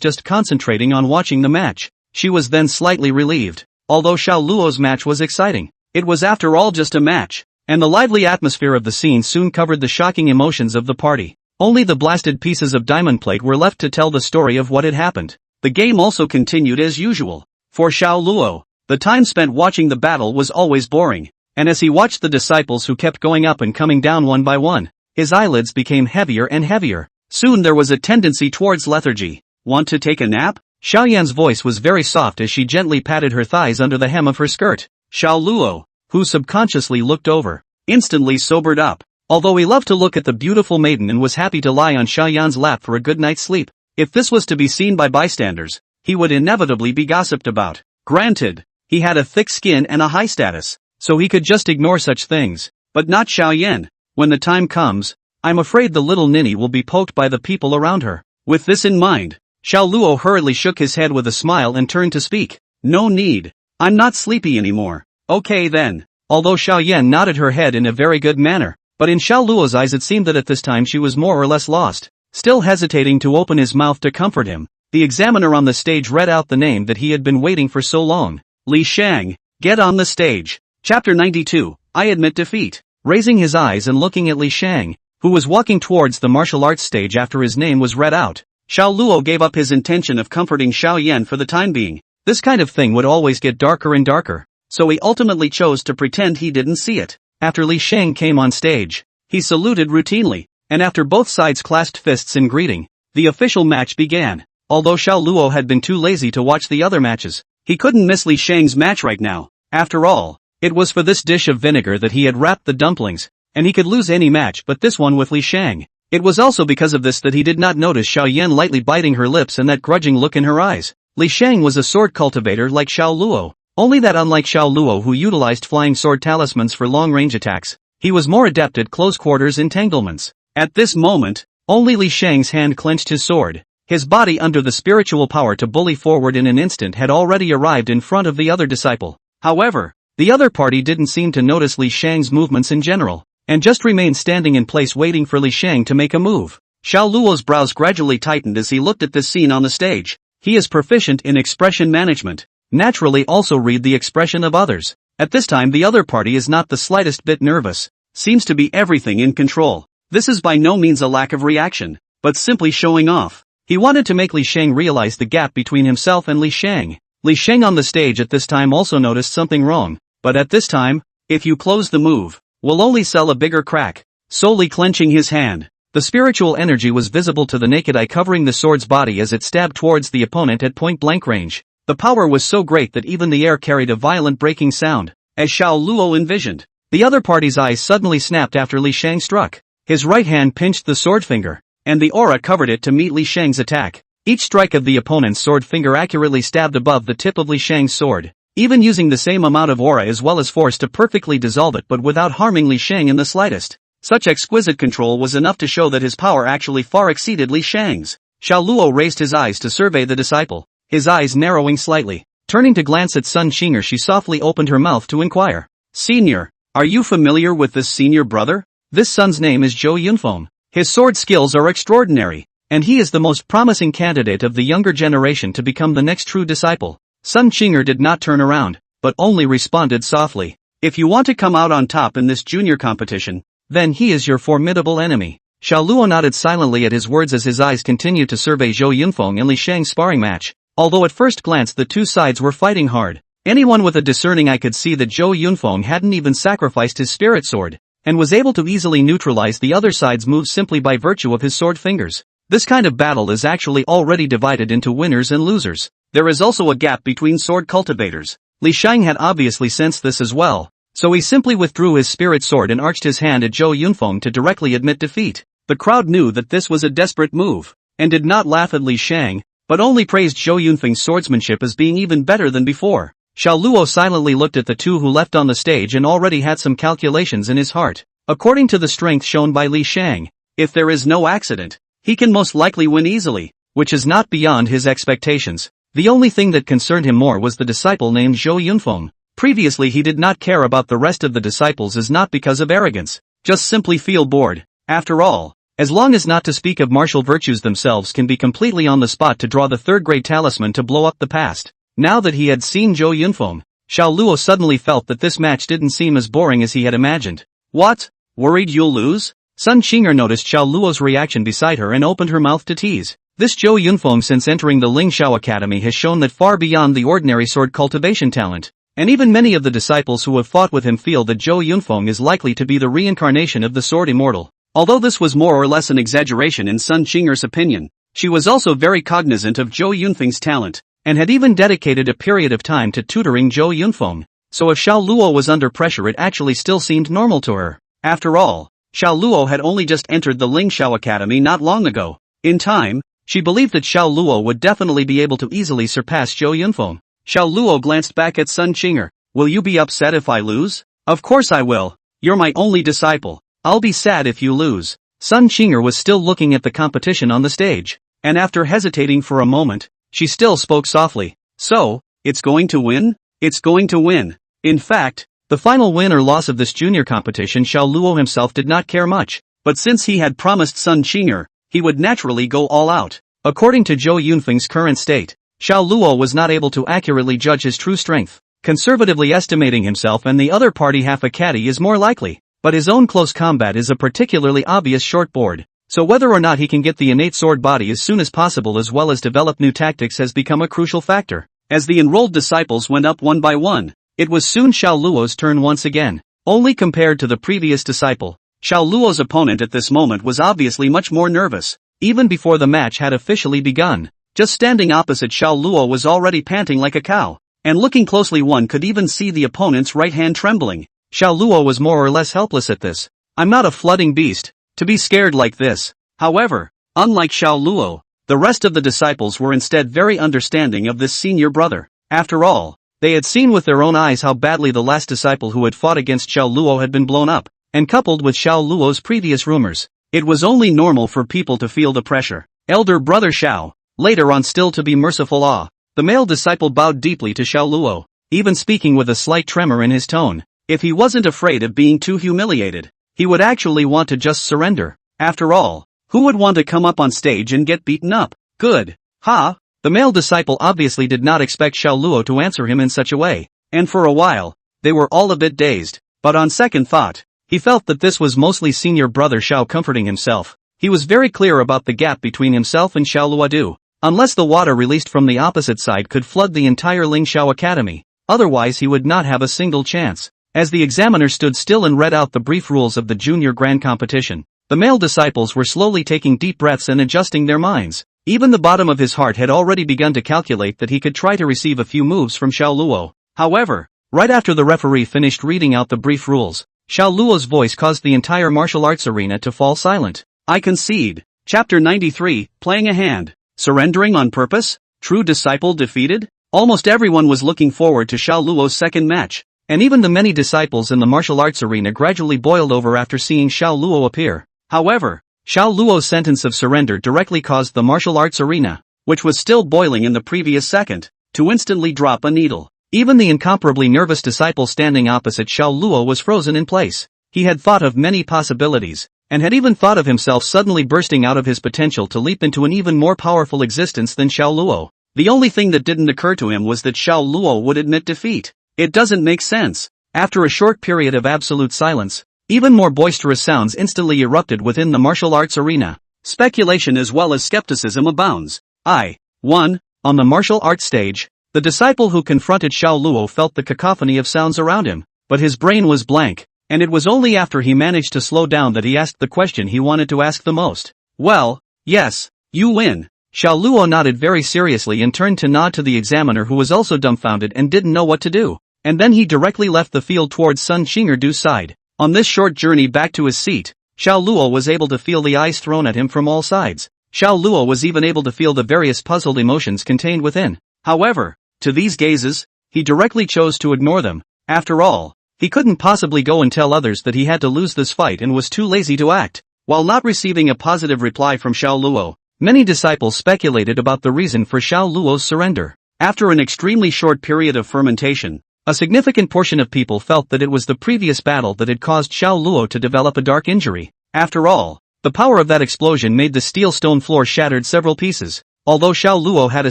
just concentrating on watching the match, she was then slightly relieved. Although Xiao Luo's match was exciting, it was after all just a match, and the lively atmosphere of the scene soon covered the shocking emotions of the party. Only the blasted pieces of diamond plate were left to tell the story of what had happened. The game also continued as usual. For Xiao Luo, the time spent watching the battle was always boring, and as he watched the disciples who kept going up and coming down one by one, his eyelids became heavier and heavier. Soon there was a tendency towards lethargy. Want to take a nap? Xiaoyan's voice was very soft as she gently patted her thighs under the hem of her skirt. Xiao Luo, who subconsciously looked over, instantly sobered up. Although he loved to look at the beautiful maiden and was happy to lie on Xiaoyan's lap for a good night's sleep, if this was to be seen by bystanders, he would inevitably be gossiped about. Granted, he had a thick skin and a high status, so he could just ignore such things, but not Xiaoyan. When the time comes, I'm afraid the little ninny will be poked by the people around her. With this in mind, Xiao Luo hurriedly shook his head with a smile and turned to speak. No need. I'm not sleepy anymore. Okay then. Although Xiaoyan nodded her head in a very good manner, but in Xiao Luo's eyes it seemed that at this time she was more or less lost. Still hesitating to open his mouth to comfort him, the examiner on the stage read out the name that he had been waiting for so long. Li Shang, get on the stage. Chapter 92, I admit defeat. Raising his eyes and looking at Li Shang, who was walking towards the martial arts stage after his name was read out, Xiao Luo gave up his intention of comforting Xiaoyan for the time being. This kind of thing would always get darker and darker, so he ultimately chose to pretend he didn't see it. After Li Shang came on stage, he saluted routinely, and after both sides clasped fists in greeting, the official match began. Although Xiao Luo had been too lazy to watch the other matches, he couldn't miss Li Shang's match right now. After all, it was for this dish of vinegar that he had wrapped the dumplings, and he could lose any match but this one with Li Shang. It was also because of this that he did not notice Xiaoyan lightly biting her lips and that grudging look in her eyes. Li Shang was a sword cultivator like Xiao Luo, only that unlike Xiao Luo who utilized flying sword talismans for long-range attacks, he was more adept at close-quarters entanglements. At this moment, only Li Shang's hand clenched his sword. His body under the spiritual power to bully forward in an instant had already arrived in front of the other disciple. However, the other party didn't seem to notice Li Shang's movements in general, and just remained standing in place waiting for Li Shang to make a move. Xiao Luo's brows gradually tightened as he looked at this scene on the stage. He is proficient in expression management. Naturally also read the expression of others. At this time the other party is not the slightest bit nervous. Seems to be everything in control. This is by no means a lack of reaction, but simply showing off. He wanted to make Li Shang realize the gap between himself and Li Shang. Li Shang on the stage at this time also noticed something wrong, but at this time, if you close the move, will only sell a bigger crack. Solely clenching his hand, the spiritual energy was visible to the naked eye covering the sword's body as it stabbed towards the opponent at point-blank range. The power was so great that even the air carried a violent breaking sound, as Xiao Luo envisioned. The other party's eyes suddenly snapped after Li Shang struck. His right hand pinched the sword finger, and the aura covered it to meet Li Shang's attack. Each strike of the opponent's sword finger accurately stabbed above the tip of Li Shang's sword, even using the same amount of aura as well as force to perfectly dissolve it but without harming Li Shang in the slightest. Such exquisite control was enough to show that his power actually far exceeded Li Shang's. Xiao Luo raised his eyes to survey the disciple, his eyes narrowing slightly. Turning to glance at Sun Qinger, she softly opened her mouth to inquire. Senior, are you familiar with this senior brother? This son's name is Zhou Yunfeng. His sword skills are extraordinary, and he is the most promising candidate of the younger generation to become the next true disciple. Sun Qinger did not turn around, but only responded softly. If you want to come out on top in this junior competition, then he is your formidable enemy. Xiao Luo nodded silently at his words as his eyes continued to survey Zhou Yunfeng and Li Shang's sparring match. Although at first glance the two sides were fighting hard, anyone with a discerning eye could see that Zhou Yunfeng hadn't even sacrificed his spirit sword, and was able to easily neutralize the other side's moves simply by virtue of his sword fingers. This kind of battle is actually already divided into winners and losers. There is also a gap between sword cultivators. Li Shang had obviously sensed this as well, so he simply withdrew his spirit sword and arched his hand at Zhou Yunfeng to directly admit defeat. The crowd knew that this was a desperate move, and did not laugh at Li Shang, but only praised Zhou Yunfeng's swordsmanship as being even better than before. Xiao Luo silently looked at the two who left on the stage and already had some calculations in his heart. According to the strength shown by Li Shang, if there is no accident, he can most likely win easily, which is not beyond his expectations. The only thing that concerned him more was the disciple named Zhou Yunfeng. Previously he did not care about the rest of the disciples, as not because of arrogance, just simply feel bored. After all, as long as not to speak of martial virtues themselves can be completely on the spot to draw the third-grade talisman to blow up the past. Now that he had seen Zhou Yunfeng, Xiao Luo suddenly felt that this match didn't seem as boring as he had imagined. What? Worried you'll lose? Sun Qinger noticed Xiao Luo's reaction beside her and opened her mouth to tease. This Zhou Yunfeng since entering the Ling Xiao Academy has shown that far beyond the ordinary sword cultivation talent, and even many of the disciples who have fought with him feel that Zhou Yunfeng is likely to be the reincarnation of the sword immortal. Although this was more or less an exaggeration in Sun Qinger's opinion, she was also very cognizant of Zhou Yunfeng's talent, and had even dedicated a period of time to tutoring Zhou Yunfeng, so if Xiao Luo was under pressure it actually still seemed normal to her. After all, Xiao Luo had only just entered the Ling Xiao Academy not long ago. In time, she believed that Xiao Luo would definitely be able to easily surpass Zhou Yunfeng. Xiao Luo glanced back at Sun Qinger. Will you be upset if I lose? Of course I will. You're my only disciple. I'll be sad if you lose. Sun Qinger was still looking at the competition on the stage, and after hesitating for a moment, she still spoke softly. So, it's going to win? It's going to win. In fact, the final win or loss of this junior competition Xiao Luo himself did not care much, but since he had promised Sun Qinger, he would naturally go all out. According to Zhou Yunfeng's current state, Xiao Luo was not able to accurately judge his true strength. Conservatively estimating himself and the other party half a caddy is more likely, but his own close combat is a particularly obvious shortboard, so whether or not he can get the innate sword body as soon as possible as well as develop new tactics has become a crucial factor. As the enrolled disciples went up one by one, it was soon Xiao Luo's turn once again. Only compared to the previous disciple, Xiao Luo's opponent at this moment was obviously much more nervous. Even before the match had officially begun, just standing opposite Xiao Luo was already panting like a cow, and looking closely one could even see the opponent's right hand trembling. Xiao Luo was more or less helpless at this. I'm not a flooding beast, to be scared like this. However, unlike Xiao Luo, the rest of the disciples were instead very understanding of this senior brother. After all, they had seen with their own eyes how badly the last disciple who had fought against Xiao Luo had been blown up, and coupled with Xiao Luo's previous rumors, it was only normal for people to feel the pressure. Elder brother Xiao, later on still to be merciful awe, the male disciple bowed deeply to Xiao Luo, even speaking with a slight tremor in his tone. If he wasn't afraid of being too humiliated, he would actually want to just surrender. After all, Who would want to come up on stage and get beaten up? Good. Ha! The male disciple obviously did not expect Xiao Luo to answer him in such a way, and for a while, they were all a bit dazed, but on second thought, he felt that this was mostly senior brother Xiao comforting himself. He was very clear about the gap between himself and Xiao Luodu. Unless the water released from the opposite side could flood the entire Ling Xiao Academy, otherwise he would not have a single chance. As the examiner stood still and read out the brief rules of the junior grand competition, the male disciples were slowly taking deep breaths and adjusting their minds. Even the bottom of his heart had already begun to calculate that he could try to receive a few moves from Xiao Luo. However, right after the referee finished reading out the brief rules, Xiao Luo's voice caused the entire martial arts arena to fall silent. I concede. Chapter 93, Playing a Hand. Surrendering on purpose? True disciple defeated? Almost everyone was looking forward to Xiao Luo's second match, and even the many disciples in the martial arts arena gradually boiled over after seeing Xiao Luo appear. However, Xiao Luo's sentence of surrender directly caused the martial arts arena, which was still boiling in the previous second, to instantly drop a needle. Even the incomparably nervous disciple standing opposite Xiao Luo was frozen in place. He had thought of many possibilities, and had even thought of himself suddenly bursting out of his potential to leap into an even more powerful existence than Xiao Luo. The only thing that didn't occur to him was that Xiao Luo would admit defeat. It doesn't make sense. After a short period of absolute silence, even more boisterous sounds instantly erupted within the martial arts arena. Speculation as well as skepticism abounds. 1. On the martial arts stage, the disciple who confronted Xiao Luo felt the cacophony of sounds around him, but his brain was blank, and it was only after he managed to slow down that he asked the question he wanted to ask the most. Well, yes, you win. Xiao Luo nodded very seriously and turned to nod to the examiner who was also dumbfounded and didn't know what to do, and then he directly left the field towards Sun Xing'erdu's side. On this short journey back to his seat, Xiao Luo was able to feel the eyes thrown at him from all sides. Xiao Luo was even able to feel the various puzzled emotions contained within. However, to these gazes, he directly chose to ignore them. After all, he couldn't possibly go and tell others that he had to lose this fight and was too lazy to act. While not receiving a positive reply from Xiao Luo, many disciples speculated about the reason for Xiao Luo's surrender. After an extremely short period of fermentation, a significant portion of people felt that it was the previous battle that had caused Xiao Luo to develop a dark injury. After all, the power of that explosion made the steel stone floor shattered several pieces, although Xiao Luo had a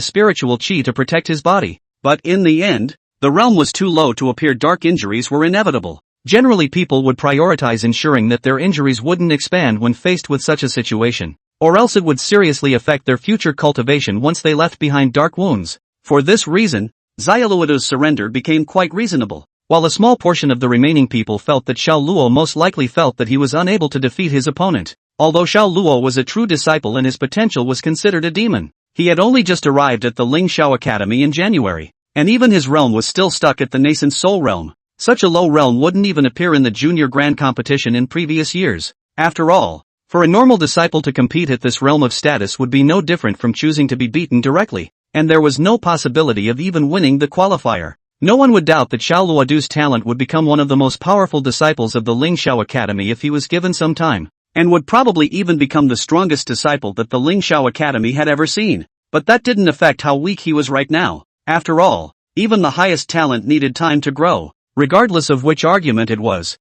spiritual chi to protect his body. But in the end, the realm was too low to appear dark injuries were inevitable. Generally people would prioritize ensuring that their injuries wouldn't expand when faced with such a situation, or else it would seriously affect their future cultivation once they left behind dark wounds. For this reason, Xiaoluodu's surrender became quite reasonable, while a small portion of the remaining people felt that Xiao Luo most likely felt that he was unable to defeat his opponent. Although Xiao Luo was a true disciple and his potential was considered a demon, he had only just arrived at the Ling Xiao Academy in January, and even his realm was still stuck at the nascent soul realm. Such a low realm wouldn't even appear in the junior grand competition in previous years. After all, for a normal disciple to compete at this realm of status would be no different from choosing to be beaten directly, and there was no possibility of even winning the qualifier. No one would doubt that Xiao Luodu's talent would become one of the most powerful disciples of the Ling Xiao Academy if he was given some time, and would probably even become the strongest disciple that the Ling Xiao Academy had ever seen. But that didn't affect how weak he was right now. After all, even the highest talent needed time to grow. Regardless of which argument it was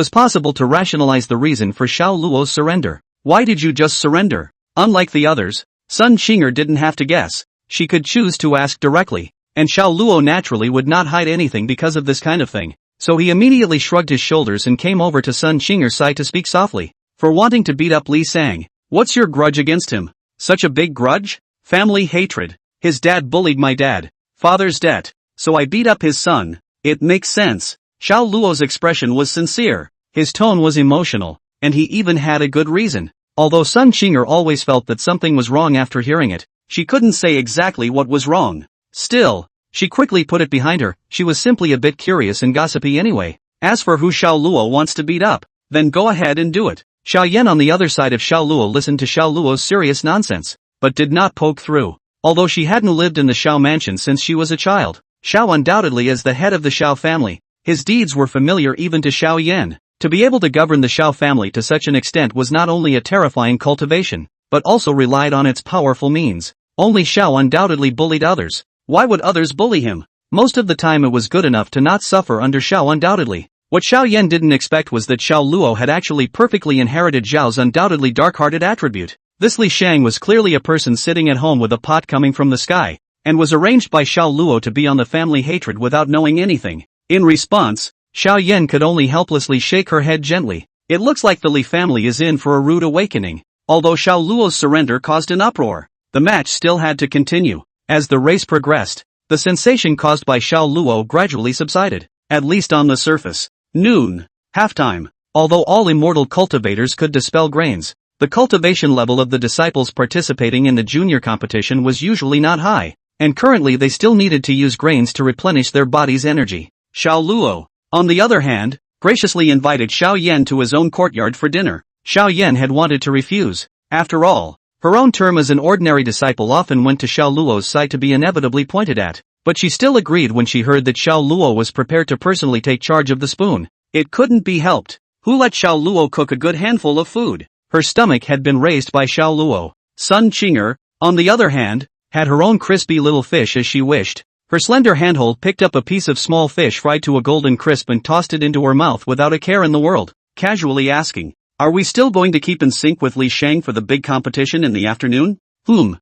possible to rationalize the reason for Xiao Luo's surrender. Why did you just surrender? Unlike the others, Sun Xing'er didn't have to guess. She could choose to ask directly, and Xiao Luo naturally would not hide anything because of this kind of thing. So he immediately shrugged his shoulders and came over to Sun Xing'er's side to speak softly. For wanting to beat up Li Sang. What's your grudge against him? Such a big grudge? Family hatred. His dad bullied my dad. Father's debt. So I beat up his son. It makes sense. Xiao Luo's expression was sincere. His tone was emotional, and he even had a good reason. Although Sun Xing'er always felt that something was wrong after hearing it, she couldn't say exactly what was wrong. Still, she quickly put it behind her. She was simply a bit curious and gossipy anyway. As for who Xiao Luo wants to beat up, then go ahead and do it. Xiao Yan on the other side of Xiao Luo listened to Xiao Luo's serious nonsense, but did not poke through. Although she hadn't lived in the Xiao mansion since she was a child, Xiao undoubtedly as the head of the Xiao family, his deeds were familiar even to Xiao Yan. To be able to govern the Xiao family to such an extent was not only a terrifying cultivation, but also relied on its powerful means. Only Xiao undoubtedly bullied others. Why would others bully him? Most of the time it was good enough to not suffer under Xiao undoubtedly. What Xiao Yan didn't expect was that Xiao Luo had actually perfectly inherited Zhao's undoubtedly dark-hearted attribute. This Li Shang was clearly a person sitting at home with a pot coming from the sky, and was arranged by Xiao Luo to be on the family hatred without knowing anything. In response, Xiao Yan could only helplessly shake her head gently. It looks like the Li family is in for a rude awakening. Although Xiao Luo's surrender caused an uproar, the match still had to continue. As the race progressed, the sensation caused by Xiao Luo gradually subsided, at least on the surface. Noon. Halftime. Although all immortal cultivators could dispel grains, the cultivation level of the disciples participating in the junior competition was usually not high, and currently they still needed to use grains to replenish their body's energy. Xiao Luo, on the other hand, graciously invited Xiao Yan to his own courtyard for dinner. Xiao Yan had wanted to refuse. After all, her own term as an ordinary disciple often went to Xiao Luo's side to be inevitably pointed at, but she still agreed when she heard that Xiao Luo was prepared to personally take charge of the spoon. It couldn't be helped. Who let Xiao Luo cook a good handful of food? Her stomach had been raised by Xiao Luo. Sun Qinger, on the other hand, had her own crispy little fish as she wished. Her slender handhold picked up a piece of small fish fried to a golden crisp and tossed it into her mouth without a care in the world, casually asking, "Are we still going to keep in sync with Li Shang for the big competition in the afternoon?" Xiao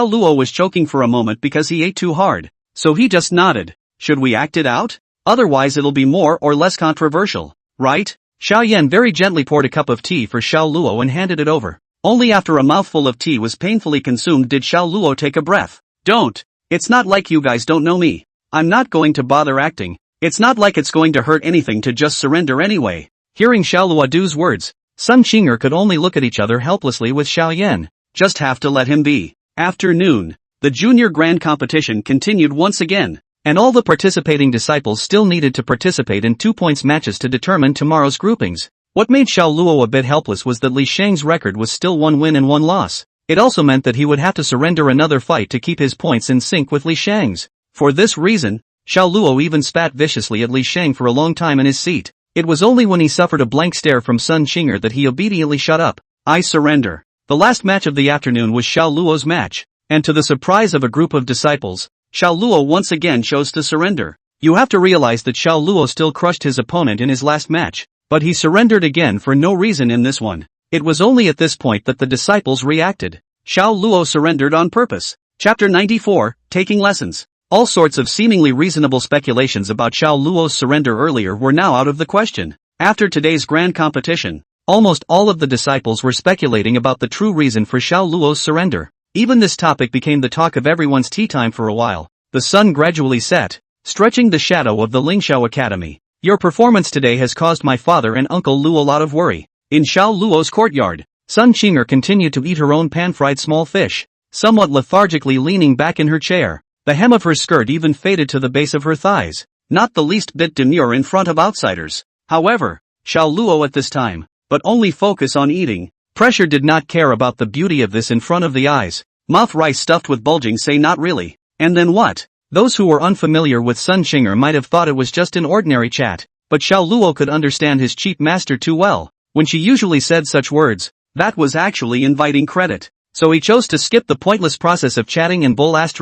Luo was choking for a moment because he ate too hard, so he just nodded. "Should we act it out? Otherwise it'll be more or less controversial, right?" Xiao Yan very gently poured a cup of tea for Xiao Luo and handed it over. Only after a mouthful of tea was painfully consumed did Xiao Luo take a breath. "Don't. It's not like you guys don't know me. I'm not going to bother acting. It's not like it's going to hurt anything to just surrender anyway." Hearing Xiao Luodu's words, Sun Qinger could only look at each other helplessly with Xiao Yan. Just have to let him be. Afternoon. The junior grand competition continued once again, and all the participating disciples still needed to participate in 2-point matches to determine tomorrow's groupings. What made Xiao Luo a bit helpless was that Li Shang's record was still 1 win and 1 loss. It also meant that he would have to surrender another fight to keep his points in sync with Li Shang's. For this reason, Xiao Luo even spat viciously at Li Shang for a long time in his seat. It was only when he suffered a blank stare from Sun Qinger that he obediently shut up. "I surrender." The last match of the afternoon was Xiao Luo's match, and to the surprise of a group of disciples, Xiao Luo once again chose to surrender. You have to realize that Xiao Luo still crushed his opponent in his last match, but he surrendered again for no reason in this one. It was only at this point that the disciples reacted. Xiao Luo surrendered on purpose. Chapter 94, Taking Lessons. All sorts of seemingly reasonable speculations about Xiao Luo's surrender earlier were now out of the question. After today's grand competition, almost all of the disciples were speculating about the true reason for Xiao Luo's surrender. Even this topic became the talk of everyone's tea time for a while. The sun gradually set, stretching the shadow of the Lingxiao Academy. "Your performance today has caused my father and Uncle Lu a lot of worry." In Xiao Luo's courtyard, Sun Qinger continued to eat her own pan-fried small fish, somewhat lethargically leaning back in her chair. The hem of her skirt even faded to the base of her thighs, not the least bit demure in front of outsiders. However, Xiao Luo at this time, but only focus on eating. Pressure did not care about the beauty of this in front of the eyes. Mouth rice stuffed with bulging say not really. And then what? Those who were unfamiliar with Sun Qinger might have thought it was just an ordinary chat, but Xiao Luo could understand his cheap master too well. When she usually said such words, that was actually inviting credit. So he chose to skip the pointless process of chatting and bull *******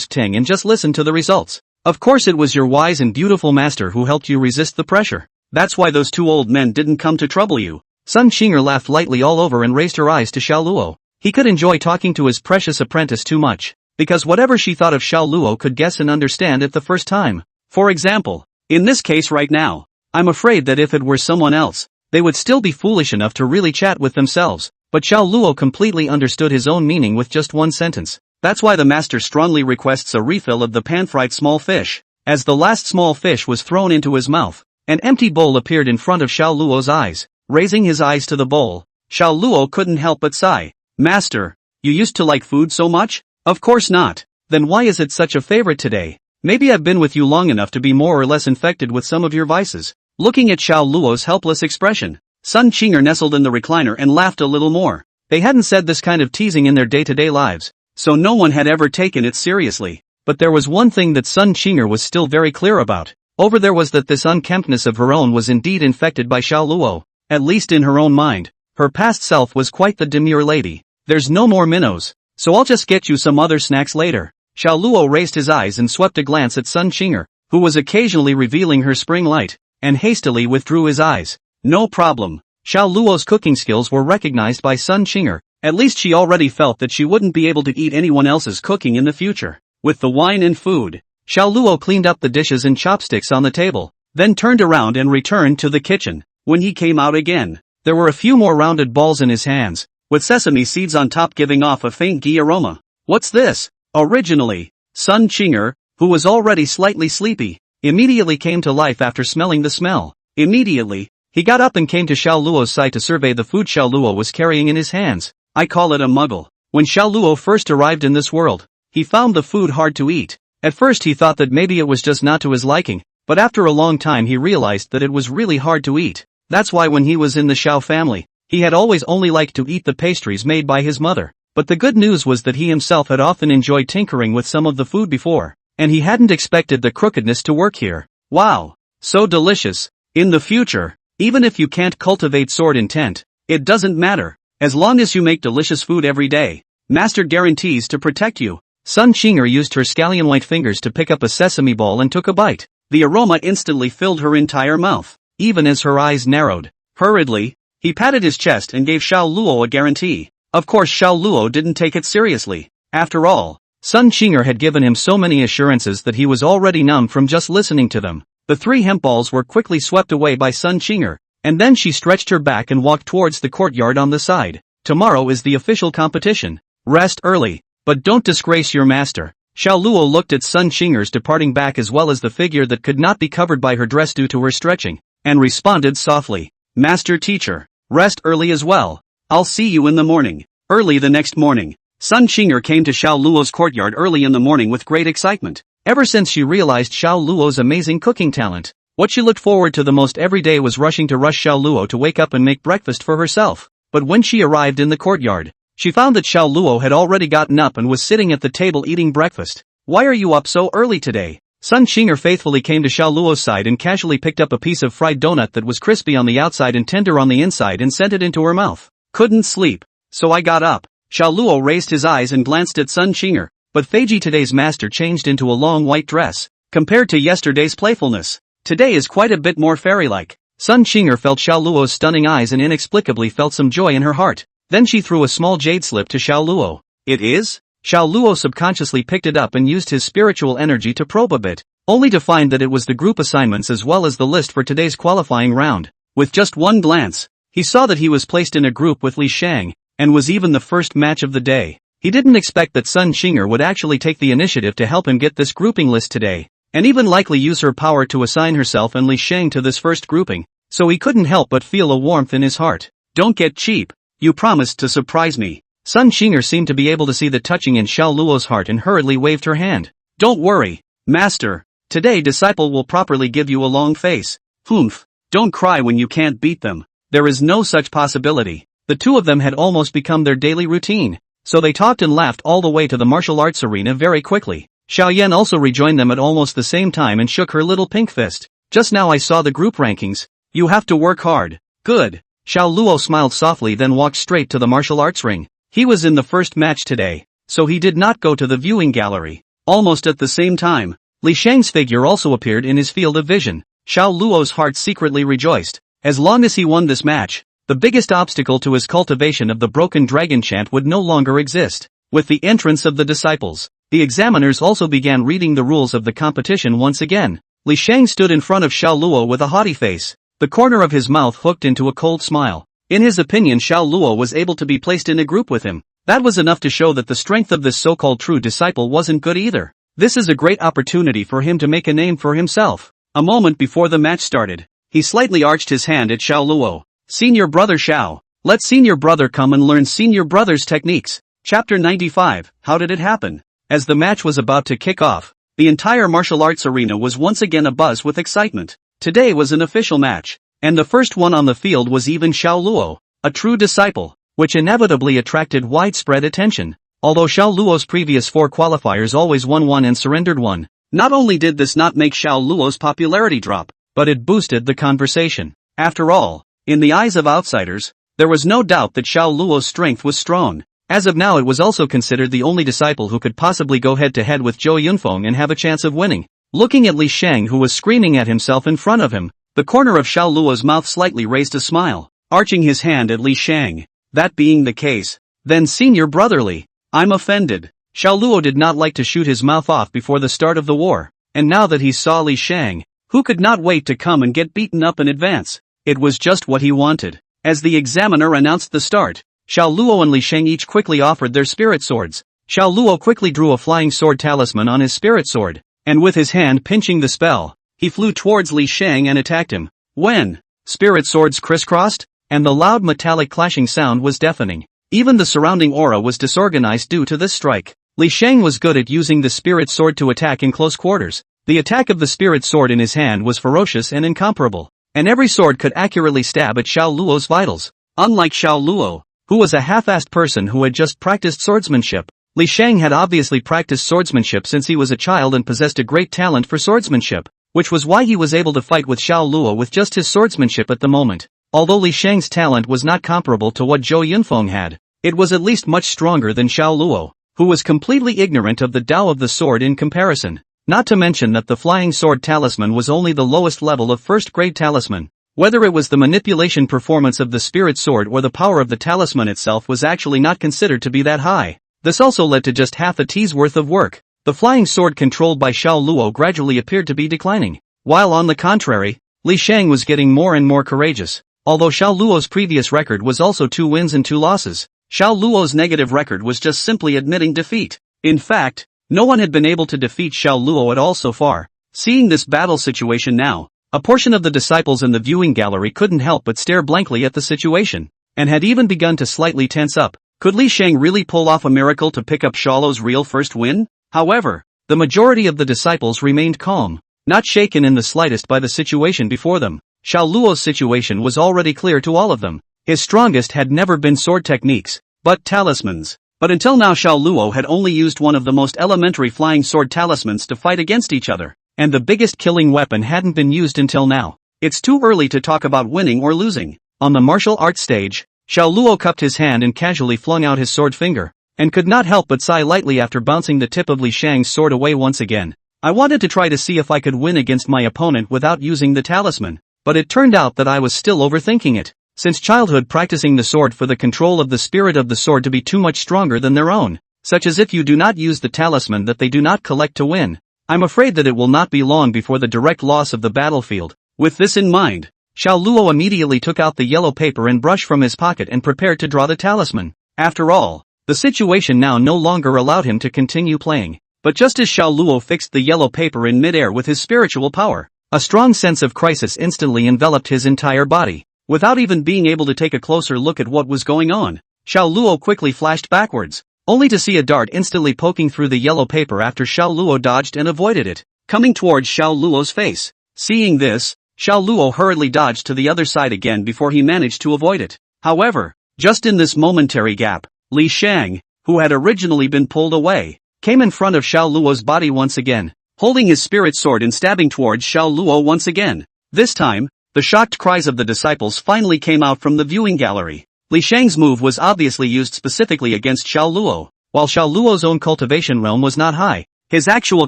ting and just listen to the results. Of course it was your wise and beautiful master who helped you resist the pressure. That's why those 2 old men didn't come to trouble you. Sun Qinger laughed lightly all over and raised her eyes to Xiao Luo. He could enjoy talking to his precious apprentice too much, because whatever she thought of Xiao Luo could guess and understand it the first time. For example, in this case right now, I'm afraid that if it were someone else, they would still be foolish enough to really chat with themselves. But Xiao Luo completely understood his own meaning with just 1 sentence. That's why the master strongly requests a refill of the pan-fried small fish. As the last small fish was thrown into his mouth, an empty bowl appeared in front of Xiao Luo's eyes. Raising his eyes to the bowl, Xiao Luo couldn't help but sigh. "Master, you used to like food so much?" "Of course not. Then why is it such a favorite today?" "Maybe I've been with you long enough to be more or less infected with some of your vices." Looking at Xiao Luo's helpless expression, Sun Qinger nestled in the recliner and laughed a little more. They hadn't said this kind of teasing in their day-to-day lives, so no one had ever taken it seriously. But there was one thing that Sun Qinger was still very clear about. Over there was that this unkemptness of her own was indeed infected by Xiao Luo. At least in her own mind, her past self was quite the demure lady. "There's no more minnows, so I'll just get you some other snacks later." Xiao Luo raised his eyes and swept a glance at Sun Qinger, who was occasionally revealing her spring light, and hastily withdrew his eyes. "No problem." Xiao Luo's cooking skills were recognized by Sun Qing'er. At least she already felt that she wouldn't be able to eat anyone else's cooking in the future. With the wine and food, Xiao Luo cleaned up the dishes and chopsticks on the table, then turned around and returned to the kitchen. When he came out again, there were a few more rounded balls in his hands, with sesame seeds on top giving off a faint ghee aroma. What's this? Originally, Sun Qing'er, who was already slightly sleepy, immediately came to life after smelling the smell. Immediately, he got up and came to Xiao Luo's side to survey the food Xiao Luo was carrying in his hands. I call it a muggle. When Xiao Luo first arrived in this world, he found the food hard to eat. At first he thought that maybe it was just not to his liking, but after a long time he realized that it was really hard to eat. That's why when he was in the Xiao family, he had always only liked to eat the pastries made by his mother. But the good news was that he himself had often enjoyed tinkering with some of the food before, and he hadn't expected the crookedness to work here. Wow! So delicious. In the future, even if you can't cultivate sword intent, it doesn't matter. As long as you make delicious food every day, Master guarantees to protect you. Sun Qing'er used her scallion white fingers to pick up a sesame ball and took a bite. The aroma instantly filled her entire mouth, even as her eyes narrowed. Hurriedly, he patted his chest and gave Xiao Luo a guarantee. Of course Xiao Luo didn't take it seriously. After all, Sun Qing'er had given him so many assurances that he was already numb from just listening to them. The 3 hemp balls were quickly swept away by Sun Qing'er, and then she stretched her back and walked towards the courtyard on the side. Tomorrow is the official competition. Rest early, but don't disgrace your master. Xiao Luo looked at Sun Qing'er's departing back as well as the figure that could not be covered by her dress due to her stretching, and responded softly, Master teacher, rest early as well. I'll see you in the morning. Early the next morning, Sun Qing'er came to Xiao Luo's courtyard early in the morning with great excitement. Ever since she realized Xiao Luo's amazing cooking talent, what she looked forward to the most every day was rushing to rush Xiao Luo to wake up and make breakfast for herself. But when she arrived in the courtyard, she found that Xiao Luo had already gotten up and was sitting at the table eating breakfast. Why are you up so early today? Sun Qing'er faithfully came to Xiao Luo's side and casually picked up a piece of fried donut that was crispy on the outside and tender on the inside and sent it into her mouth. Couldn't sleep, so I got up. Xiao Luo raised his eyes and glanced at Sun Qing'er, but Feiji today's master changed into a long white dress. Compared to yesterday's playfulness, today is quite a bit more fairy-like. Sun Qing'er felt Xiao Luo's stunning eyes and inexplicably felt some joy in her heart. Then she threw a small jade slip to Xiao Luo. It is? Xiao Luo subconsciously picked it up and used his spiritual energy to probe a bit, only to find that it was the group assignments as well as the list for today's qualifying round. With just one glance, he saw that he was placed in a group with Li Shang, and was even the first match of the day. He didn't expect that Sun Qing'er would actually take the initiative to help him get this grouping list today, and even likely use her power to assign herself and Li Shang to this first grouping, so he couldn't help but feel a warmth in his heart. Don't get cheap. You promised to surprise me. Sun Qing'er seemed to be able to see the touching in Xiao Luo's heart and hurriedly waved her hand. Don't worry, master. Today disciple will properly give you a long face. Humph. Don't cry when you can't beat them. There is no such possibility. The two of them had almost become their daily routine, so they talked and laughed all the way to the martial arts arena very quickly. Xiao Yan also rejoined them at almost the same time and shook her little pink fist. Just now I saw the group rankings. You have to work hard. Good. Xiao Luo smiled softly then walked straight to the martial arts ring. He was in the first match today, so he did not go to the viewing gallery. Almost at the same time, Li Shang's figure also appeared in his field of vision. Xiao Luo's heart secretly rejoiced. As long as he won this match, the biggest obstacle to his cultivation of the broken dragon chant would no longer exist. With the entrance of the disciples, the examiners also began reading the rules of the competition once again. Li Shang stood in front of Xiao Luo with a haughty face, the corner of his mouth hooked into a cold smile. In his opinion, Xiao Luo was able to be placed in a group with him. That was enough to show that the strength of this so-called true disciple wasn't good either. This is a great opportunity for him to make a name for himself. A moment before the match started, he slightly arched his hand at Xiao Luo. Senior brother Xiao, let senior brother come and learn senior brother's techniques. Chapter 95, How did it happen? As the match was about to kick off, the entire martial arts arena was once again abuzz with excitement. Today was an official match, and the first one on the field was even Xiao Luo, a true disciple, which inevitably attracted widespread attention. Although Xiao Luo's previous 4 qualifiers always won one and surrendered one, not only did this not make Xiao Luo's popularity drop, but it boosted the conversation. After all, in the eyes of outsiders, there was no doubt that Xiao Luo's strength was strong. As of now, it was also considered the only disciple who could possibly go head-to-head with Zhou Yunfeng and have a chance of winning. Looking at Li Shang, who was screaming at himself in front of him, the corner of Xiao Luo's mouth slightly raised a smile. arching his hand at Li Shang. That being the case, then senior brotherly, I'm offended. Xiao Luo did not like to shoot his mouth off before the start of the war, and now that he saw Li Shang, who could not wait to come and get beaten up in advance, it was just what he wanted. As the examiner announced the start, Xiao Luo and Li Shang each quickly offered their spirit swords. Xiao Luo quickly drew a flying sword talisman on his spirit sword, and with his hand pinching the spell, he flew towards Li Shang and attacked him. When spirit swords crisscrossed, and the loud metallic clashing sound was deafening. Even the surrounding aura was disorganized due to this strike. Li Shang was good at using the spirit sword to attack in close quarters. The attack of the spirit sword in his hand was ferocious and incomparable, and every sword could accurately stab at Xiao Luo's vitals. Unlike Xiao Luo, who was a half-assed person who had just practiced swordsmanship, Li Shang had obviously practiced swordsmanship since he was a child and possessed a great talent for swordsmanship, which was why he was able to fight with Xiao Luo with just his swordsmanship at the moment. Although Li Shang's talent was not comparable to what Zhou Yunfeng had, it was at least much stronger than Xiao Luo, who was completely ignorant of the Tao of the sword in comparison. Not to mention that the flying sword talisman was only the lowest level of first-grade talisman. Whether it was the manipulation performance of the spirit sword or the power of the talisman itself was actually not considered to be that high. This also led to just half a T's worth of work. The flying sword controlled by Xiao Luo gradually appeared to be declining, while on the contrary, Li Shang was getting more and more courageous. Although Xiao Luo's previous record was also 2 wins and 2 losses, Xiao Luo's negative record was just simply admitting defeat. In fact, no one had been able to defeat Xiao Luo at all so far. Seeing this battle situation now, a portion of the disciples in the viewing gallery couldn't help but stare blankly at the situation, and had even begun to slightly tense up. Could Li Shang really pull off a miracle to pick up Xiao Luo's real first win? However, the majority of the disciples remained calm, not shaken in the slightest by the situation before them. Xiao Luo's situation was already clear to all of them. His strongest had never been sword techniques, but talismans. But until now Xiao Luo had only used one of the most elementary flying sword talismans to fight against each other, and the biggest killing weapon hadn't been used until now. It's too early to talk about winning or losing. On the martial arts stage, Xiao Luo cupped his hand and casually flung out his sword finger, and could not help but sigh lightly after bouncing the tip of Li Shang's sword away once again. I wanted to try to see if I could win against my opponent without using the talisman, but it turned out that I was still overthinking it. Since childhood practicing the sword for the control of the spirit of the sword to be too much stronger than their own, such as if you do not use the talisman that they do not collect to win, I'm afraid that it will not be long before the direct loss of the battlefield. With this in mind, Xiao Luo immediately took out the yellow paper and brush from his pocket and prepared to draw the talisman. After all, the situation now no longer allowed him to continue playing. But just as Xiao Luo fixed the yellow paper in midair with his spiritual power, a strong sense of crisis instantly enveloped his entire body. Without even being able to take a closer look at what was going on, Xiao Luo quickly flashed backwards, only to see a dart instantly poking through the yellow paper after Xiao Luo dodged and avoided it, coming towards Xiao Luo's face. Seeing this, Xiao Luo hurriedly dodged to the other side again before he managed to avoid it. However, just in this momentary gap, Li Shang, who had originally been pulled away, came in front of Xiao Luo's body once again, holding his spirit sword and stabbing towards Xiao Luo once again. This time, the shocked cries of the disciples finally came out from the viewing gallery. Li Shang's move was obviously used specifically against Xiao Luo. While Xiao Luo's own cultivation realm was not high, his actual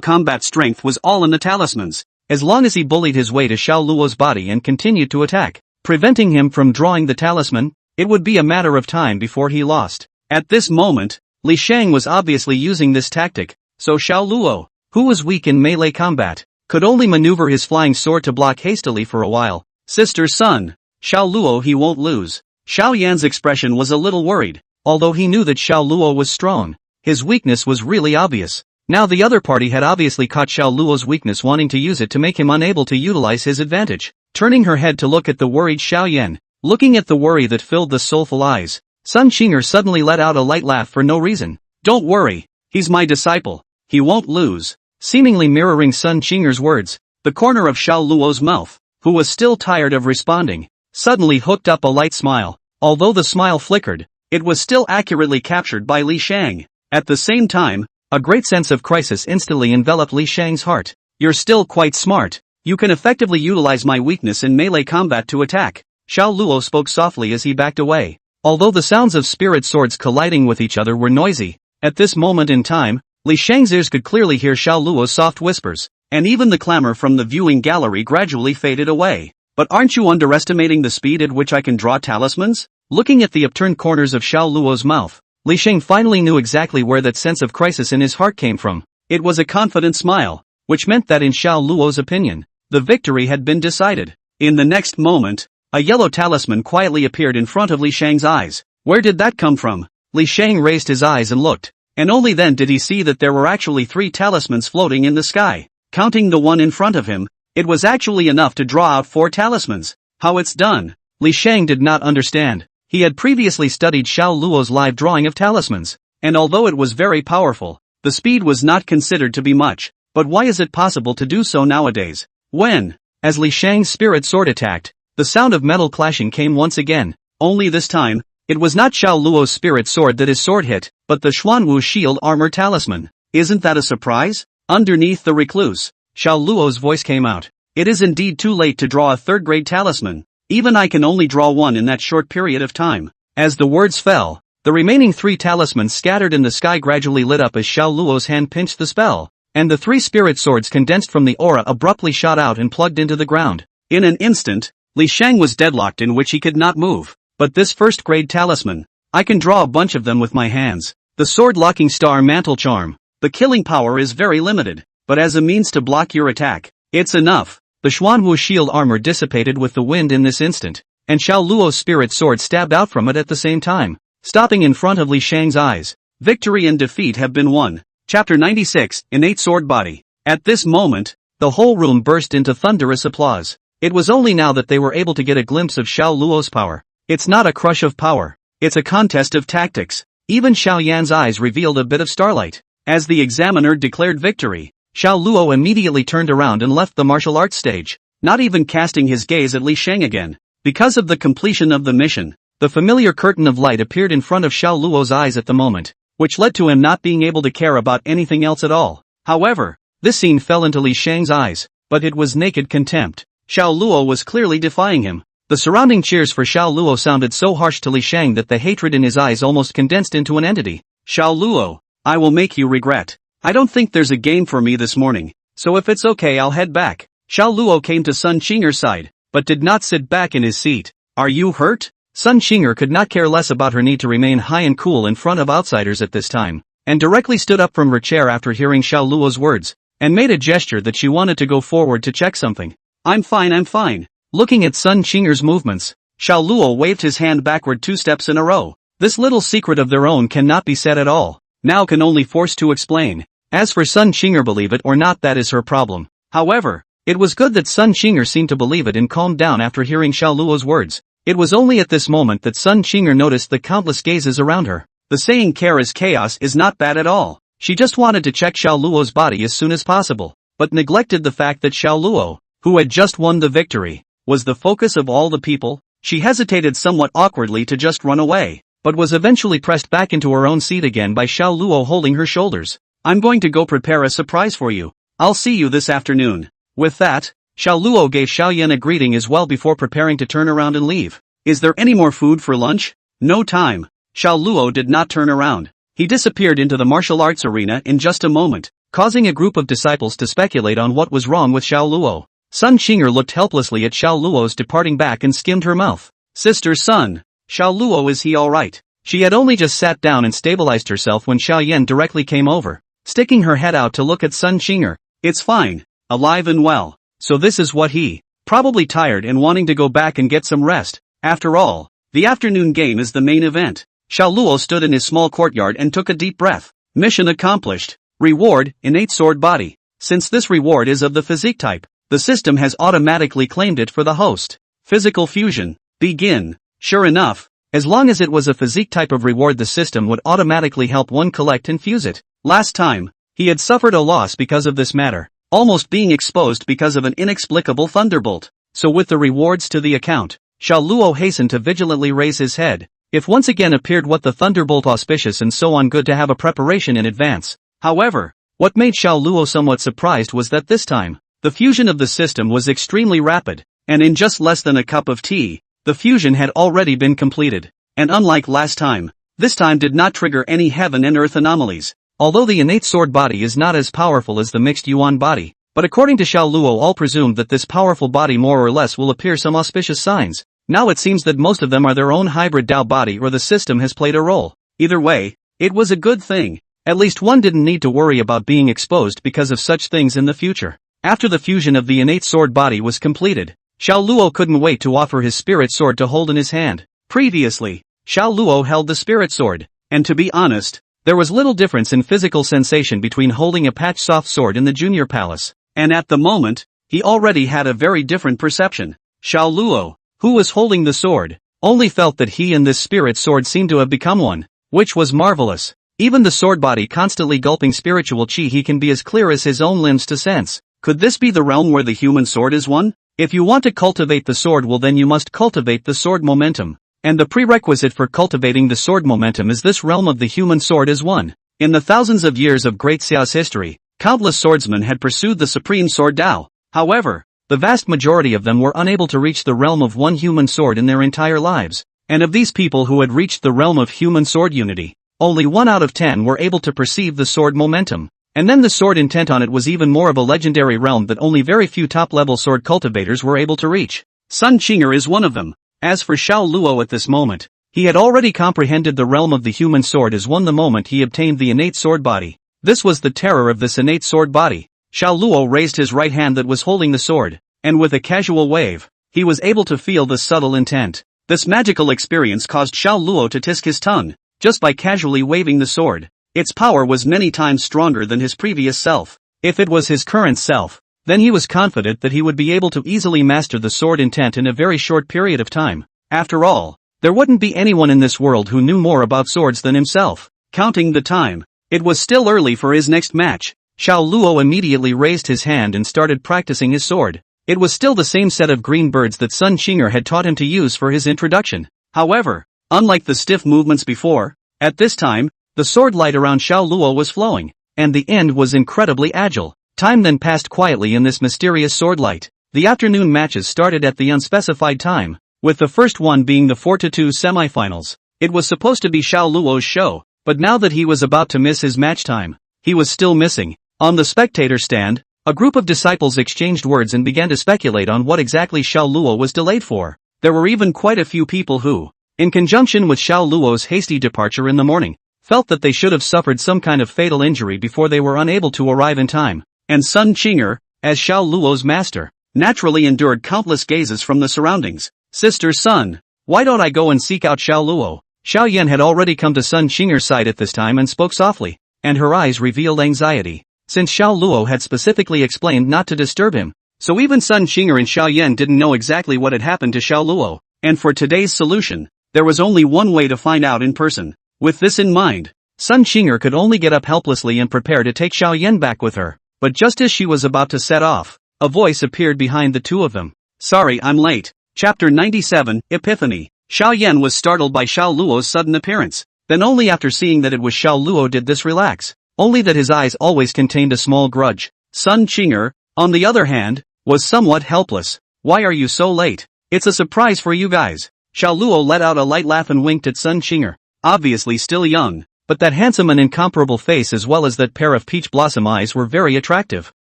combat strength was all in the talismans. As long as he bullied his way to Xiao Luo's body and continued to attack, preventing him from drawing the talisman, it would be a matter of time before he lost. At this moment, Li Shang was obviously using this tactic, so Xiao Luo, who was weak in melee combat, could only maneuver his flying sword to block hastily for a while. Sister son, Xiao Luo he won't lose. Xiao Yan's expression was a little worried, although he knew that Xiao Luo was strong. His weakness was really obvious. Now the other party had obviously caught Xiao Luo's weakness, wanting to use it to make him unable to utilize his advantage. Turning her head to look at the worried Xiao Yan, looking at the worry that filled the soulful eyes, Sun Qinger suddenly let out a light laugh for no reason. Don't worry, he's my disciple. He won't lose. Seemingly mirroring Sun Qinger's words, the corner of Xiao Luo's mouth, who was still tired of responding, suddenly hooked up a light smile. Although the smile flickered, it was still accurately captured by Li Shang. At the same time, a great sense of crisis instantly enveloped Li Shang's heart. You're still quite smart. You can effectively utilize my weakness in melee combat to attack. Xiao Luo spoke softly as he backed away. Although the sounds of spirit swords colliding with each other were noisy, at this moment in time, Li Shang's ears could clearly hear Xiao Luo's soft whispers, and even the clamor from the viewing gallery gradually faded away. But aren't you underestimating the speed at which I can draw talismans? Looking at the upturned corners of Xiao Luo's mouth, Li Sheng finally knew exactly where that sense of crisis in his heart came from. It was a confident smile, which meant that in Xiao Luo's opinion, the victory had been decided. In the next moment, a yellow talisman quietly appeared in front of Li Sheng's eyes. Where did that come from? Li Sheng raised his eyes and looked, and only then did he see that there were actually 3 talismans floating in the sky. Counting the one in front of him, it was actually enough to draw out 4 talismans. How it's done? Li Sheng did not understand. He had previously studied Xiao Luo's live drawing of talismans, and although it was very powerful, the speed was not considered to be much. But why is it possible to do so nowadays? When, as Li Sheng's spirit sword attacked, the sound of metal clashing came once again. Only this time, it was not Xiao Luo's spirit sword that his sword hit, but the Xuanwu shield armor talisman. Isn't that a surprise? Underneath the recluse, Xiao Luo's voice came out. It is indeed too late to draw a 3rd grade talisman. Even I can only draw 1 in that short period of time. As the words fell, the remaining 3 talismans scattered in the sky gradually lit up as Xiao Luo's hand pinched the spell, and the 3 spirit swords condensed from the aura abruptly shot out and plugged into the ground. In an instant, Li Sheng was deadlocked in which he could not move. But this 1st grade talisman, I can draw a bunch of them with my hands. The sword-locking star mantle charm. The killing power is very limited, but as a means to block your attack, it's enough. The Xuanwu shield armor dissipated with the wind in this instant, and Xiao Luo's spirit sword stabbed out from it at the same time, stopping in front of Li Sheng's eyes. Victory and defeat have been won. Chapter 96, Innate Sword Body. At this moment, the whole room burst into thunderous applause. It was only now that they were able to get a glimpse of Xiao Luo's power. It's not a crush of power. It's a contest of tactics. Even Xiao Yan's eyes revealed a bit of starlight. As the examiner declared victory, Xiao Luo immediately turned around and left the martial arts stage, not even casting his gaze at Li Sheng again. Because of the completion of the mission, the familiar curtain of light appeared in front of Xiao Luo's eyes at the moment, which led to him not being able to care about anything else at all. However, this scene fell into Li Sheng's eyes, but it was naked contempt. Xiao Luo was clearly defying him. The surrounding cheers for Xiao Luo sounded so harsh to Li Sheng that the hatred in his eyes almost condensed into an entity. Xiao Luo, I will make you regret. I don't think there's a game for me this morning, so if it's okay I'll head back. Xiao Luo came to Sun Qinger's side, but did not sit back in his seat. Are you hurt? Sun Qinger could not care less about her need to remain high and cool in front of outsiders at this time, and directly stood up from her chair after hearing Xiao Luo's words, and made a gesture that she wanted to go forward to check something. I'm fine. Looking at Sun Qinger's movements, Xiao Luo waved his hand backward 2 steps in a row. This little secret of their own cannot be said at all. Now can only force to explain. As for Sun Qinger, believe it or not, that is her problem. However, it was good that Sun Qinger seemed to believe it and calmed down after hearing Xiao Luo's words. It was only at this moment that Sun Qinger noticed the countless gazes around her. The saying care is chaos is not bad at all. She just wanted to check Xiao Luo's body as soon as possible, but neglected the fact that Xiao Luo, who had just won the victory, was the focus of all the people. She hesitated somewhat awkwardly to just run away, but was eventually pressed back into her own seat again by Xiao Luo holding her shoulders. I'm going to go prepare a surprise for you. I'll see you this afternoon. With that, Xiao Luo gave Xiao Yan a greeting as well before preparing to turn around and leave. Is there any more food for lunch? No time. Xiao Luo did not turn around. He disappeared into the martial arts arena in just a moment, causing a group of disciples to speculate on what was wrong with Xiao Luo. Sun Qinger looked helplessly at Xiao Luo's departing back and skimmed her mouth. Sister Sun, Xiao Luo, is he alright? She had only just sat down and stabilized herself when Xiao Yan directly came over, sticking her head out to look at Sun Qinger. It's fine, alive and well. So this is what he, probably tired and wanting to go back and get some rest. After all, the afternoon game is the main event. Xiao Luo stood in his small courtyard and took a deep breath. Mission accomplished. Reward, innate sword body. Since this reward is of the physique type, the system has automatically claimed it for the host. Physical fusion. Begin. Sure enough, as long as it was a physique type of reward, the system would automatically help one collect and fuse it. Last time, he had suffered a loss because of this matter, almost being exposed because of an inexplicable thunderbolt. So with the rewards to the account, Xiao Luo hastened to vigilantly raise his head. If once again appeared what the thunderbolt, auspicious and so on, good to have a preparation in advance. However, what made Xiao Luo somewhat surprised was that this time, the fusion of the system was extremely rapid, and in just less than a cup of tea, the fusion had already been completed. And unlike last time, this time did not trigger any heaven and earth anomalies. Although the innate sword body is not as powerful as the mixed yuan body, But according to Xiao Luo, all presumed that this powerful body more or less will appear some auspicious signs. Now it seems that most of them are their own hybrid Dao body, or the system has played a role. Either way, it was a good thing. At least one didn't need to worry about being exposed because of such things in the future. After the fusion of the innate sword body was completed, Xiao Luo couldn't wait to offer his spirit sword to hold in his hand. Previously, Xiao Luo held the spirit sword, and to be honest, there was little difference in physical sensation between holding a patch soft sword in the junior palace, and at the moment, he already had a very different perception. Xiao Luo, who was holding the sword, only felt that he and this spirit sword seemed to have become one, which was marvelous. Even the sword body constantly gulping spiritual chi, he can be as clear as his own limbs to sense. Could this be the realm where the human sword is one? If you want to cultivate the sword, well then you must cultivate the sword momentum. And the prerequisite for cultivating the sword momentum is this realm of the human sword is one. In the thousands of years of Great Xiao's history, countless swordsmen had pursued the supreme sword Dao. However, the vast majority of them were unable to reach the realm of one human sword in their entire lives. And of these people who had reached the realm of human sword unity, only 1 out of 10 were able to perceive the sword momentum. And then the sword intent on it was even more of a legendary realm that only very few top-level sword cultivators were able to reach. Sun Qinger is one of them. As for Xiao Luo at this moment, he had already comprehended the realm of the human sword as one the moment he obtained the innate sword body. This was the terror of this innate sword body. Xiao Luo raised his right hand that was holding the sword, and with a casual wave, he was able to feel the subtle intent. This magical experience caused Xiao Luo to tisk his tongue, just by casually waving the sword. Its power was many times stronger than his previous self. If it was his current self, then he was confident that he would be able to easily master the sword intent in a very short period of time. After all, there wouldn't be anyone in this world who knew more about swords than himself. Counting the time, it was still early for his next match. Xiao Luo immediately raised his hand and started practicing his sword. It was still the same set of green birds that Sun Qinger had taught him to use for his introduction. However, unlike the stiff movements before, at this time, the sword light around Xiao Luo was flowing, and the end was incredibly agile. Time then passed quietly in this mysterious sword light. The afternoon matches started at the unspecified time, with the first one being the 4-2 semifinals. It was supposed to be Xiao Luo's show, but now that he was about to miss his match time, he was still missing. On the spectator stand, a group of disciples exchanged words and began to speculate on what exactly Xiao Luo was delayed for. There were even quite a few people who, in conjunction with Xiao Luo's hasty departure in the morning, felt that they should have suffered some kind of fatal injury before they were unable to arrive in time. And Sun Qinger, as Xiao Luo's master, naturally endured countless gazes from the surroundings. Sister Sun, why don't I go and seek out Xiao Luo? Xiao Yan had already come to Sun Qinger's side at this time and spoke softly, and her eyes revealed anxiety, since Xiao Luo had specifically explained not to disturb him. So even Sun Qinger and Xiao Yan didn't know exactly what had happened to Xiao Luo, and for today's solution, there was only one way to find out in person. With this in mind, Sun Qinger could only get up helplessly and prepare to take Xiao Yan back with her. But just as she was about to set off, a voice appeared behind the two of them. Sorry, I'm late. Chapter 97, Epiphany. Xiao Yan was startled by Xiao Luo's sudden appearance. Then only after seeing that it was Xiao Luo did this relax. Only that his eyes always contained a small grudge. Sun Qinger, on the other hand, was somewhat helpless. Why are you so late? It's a surprise for you guys. Xiao Luo let out a light laugh and winked at Sun Qinger. Obviously still young, but that handsome and incomparable face as well as that pair of peach blossom eyes were very attractive.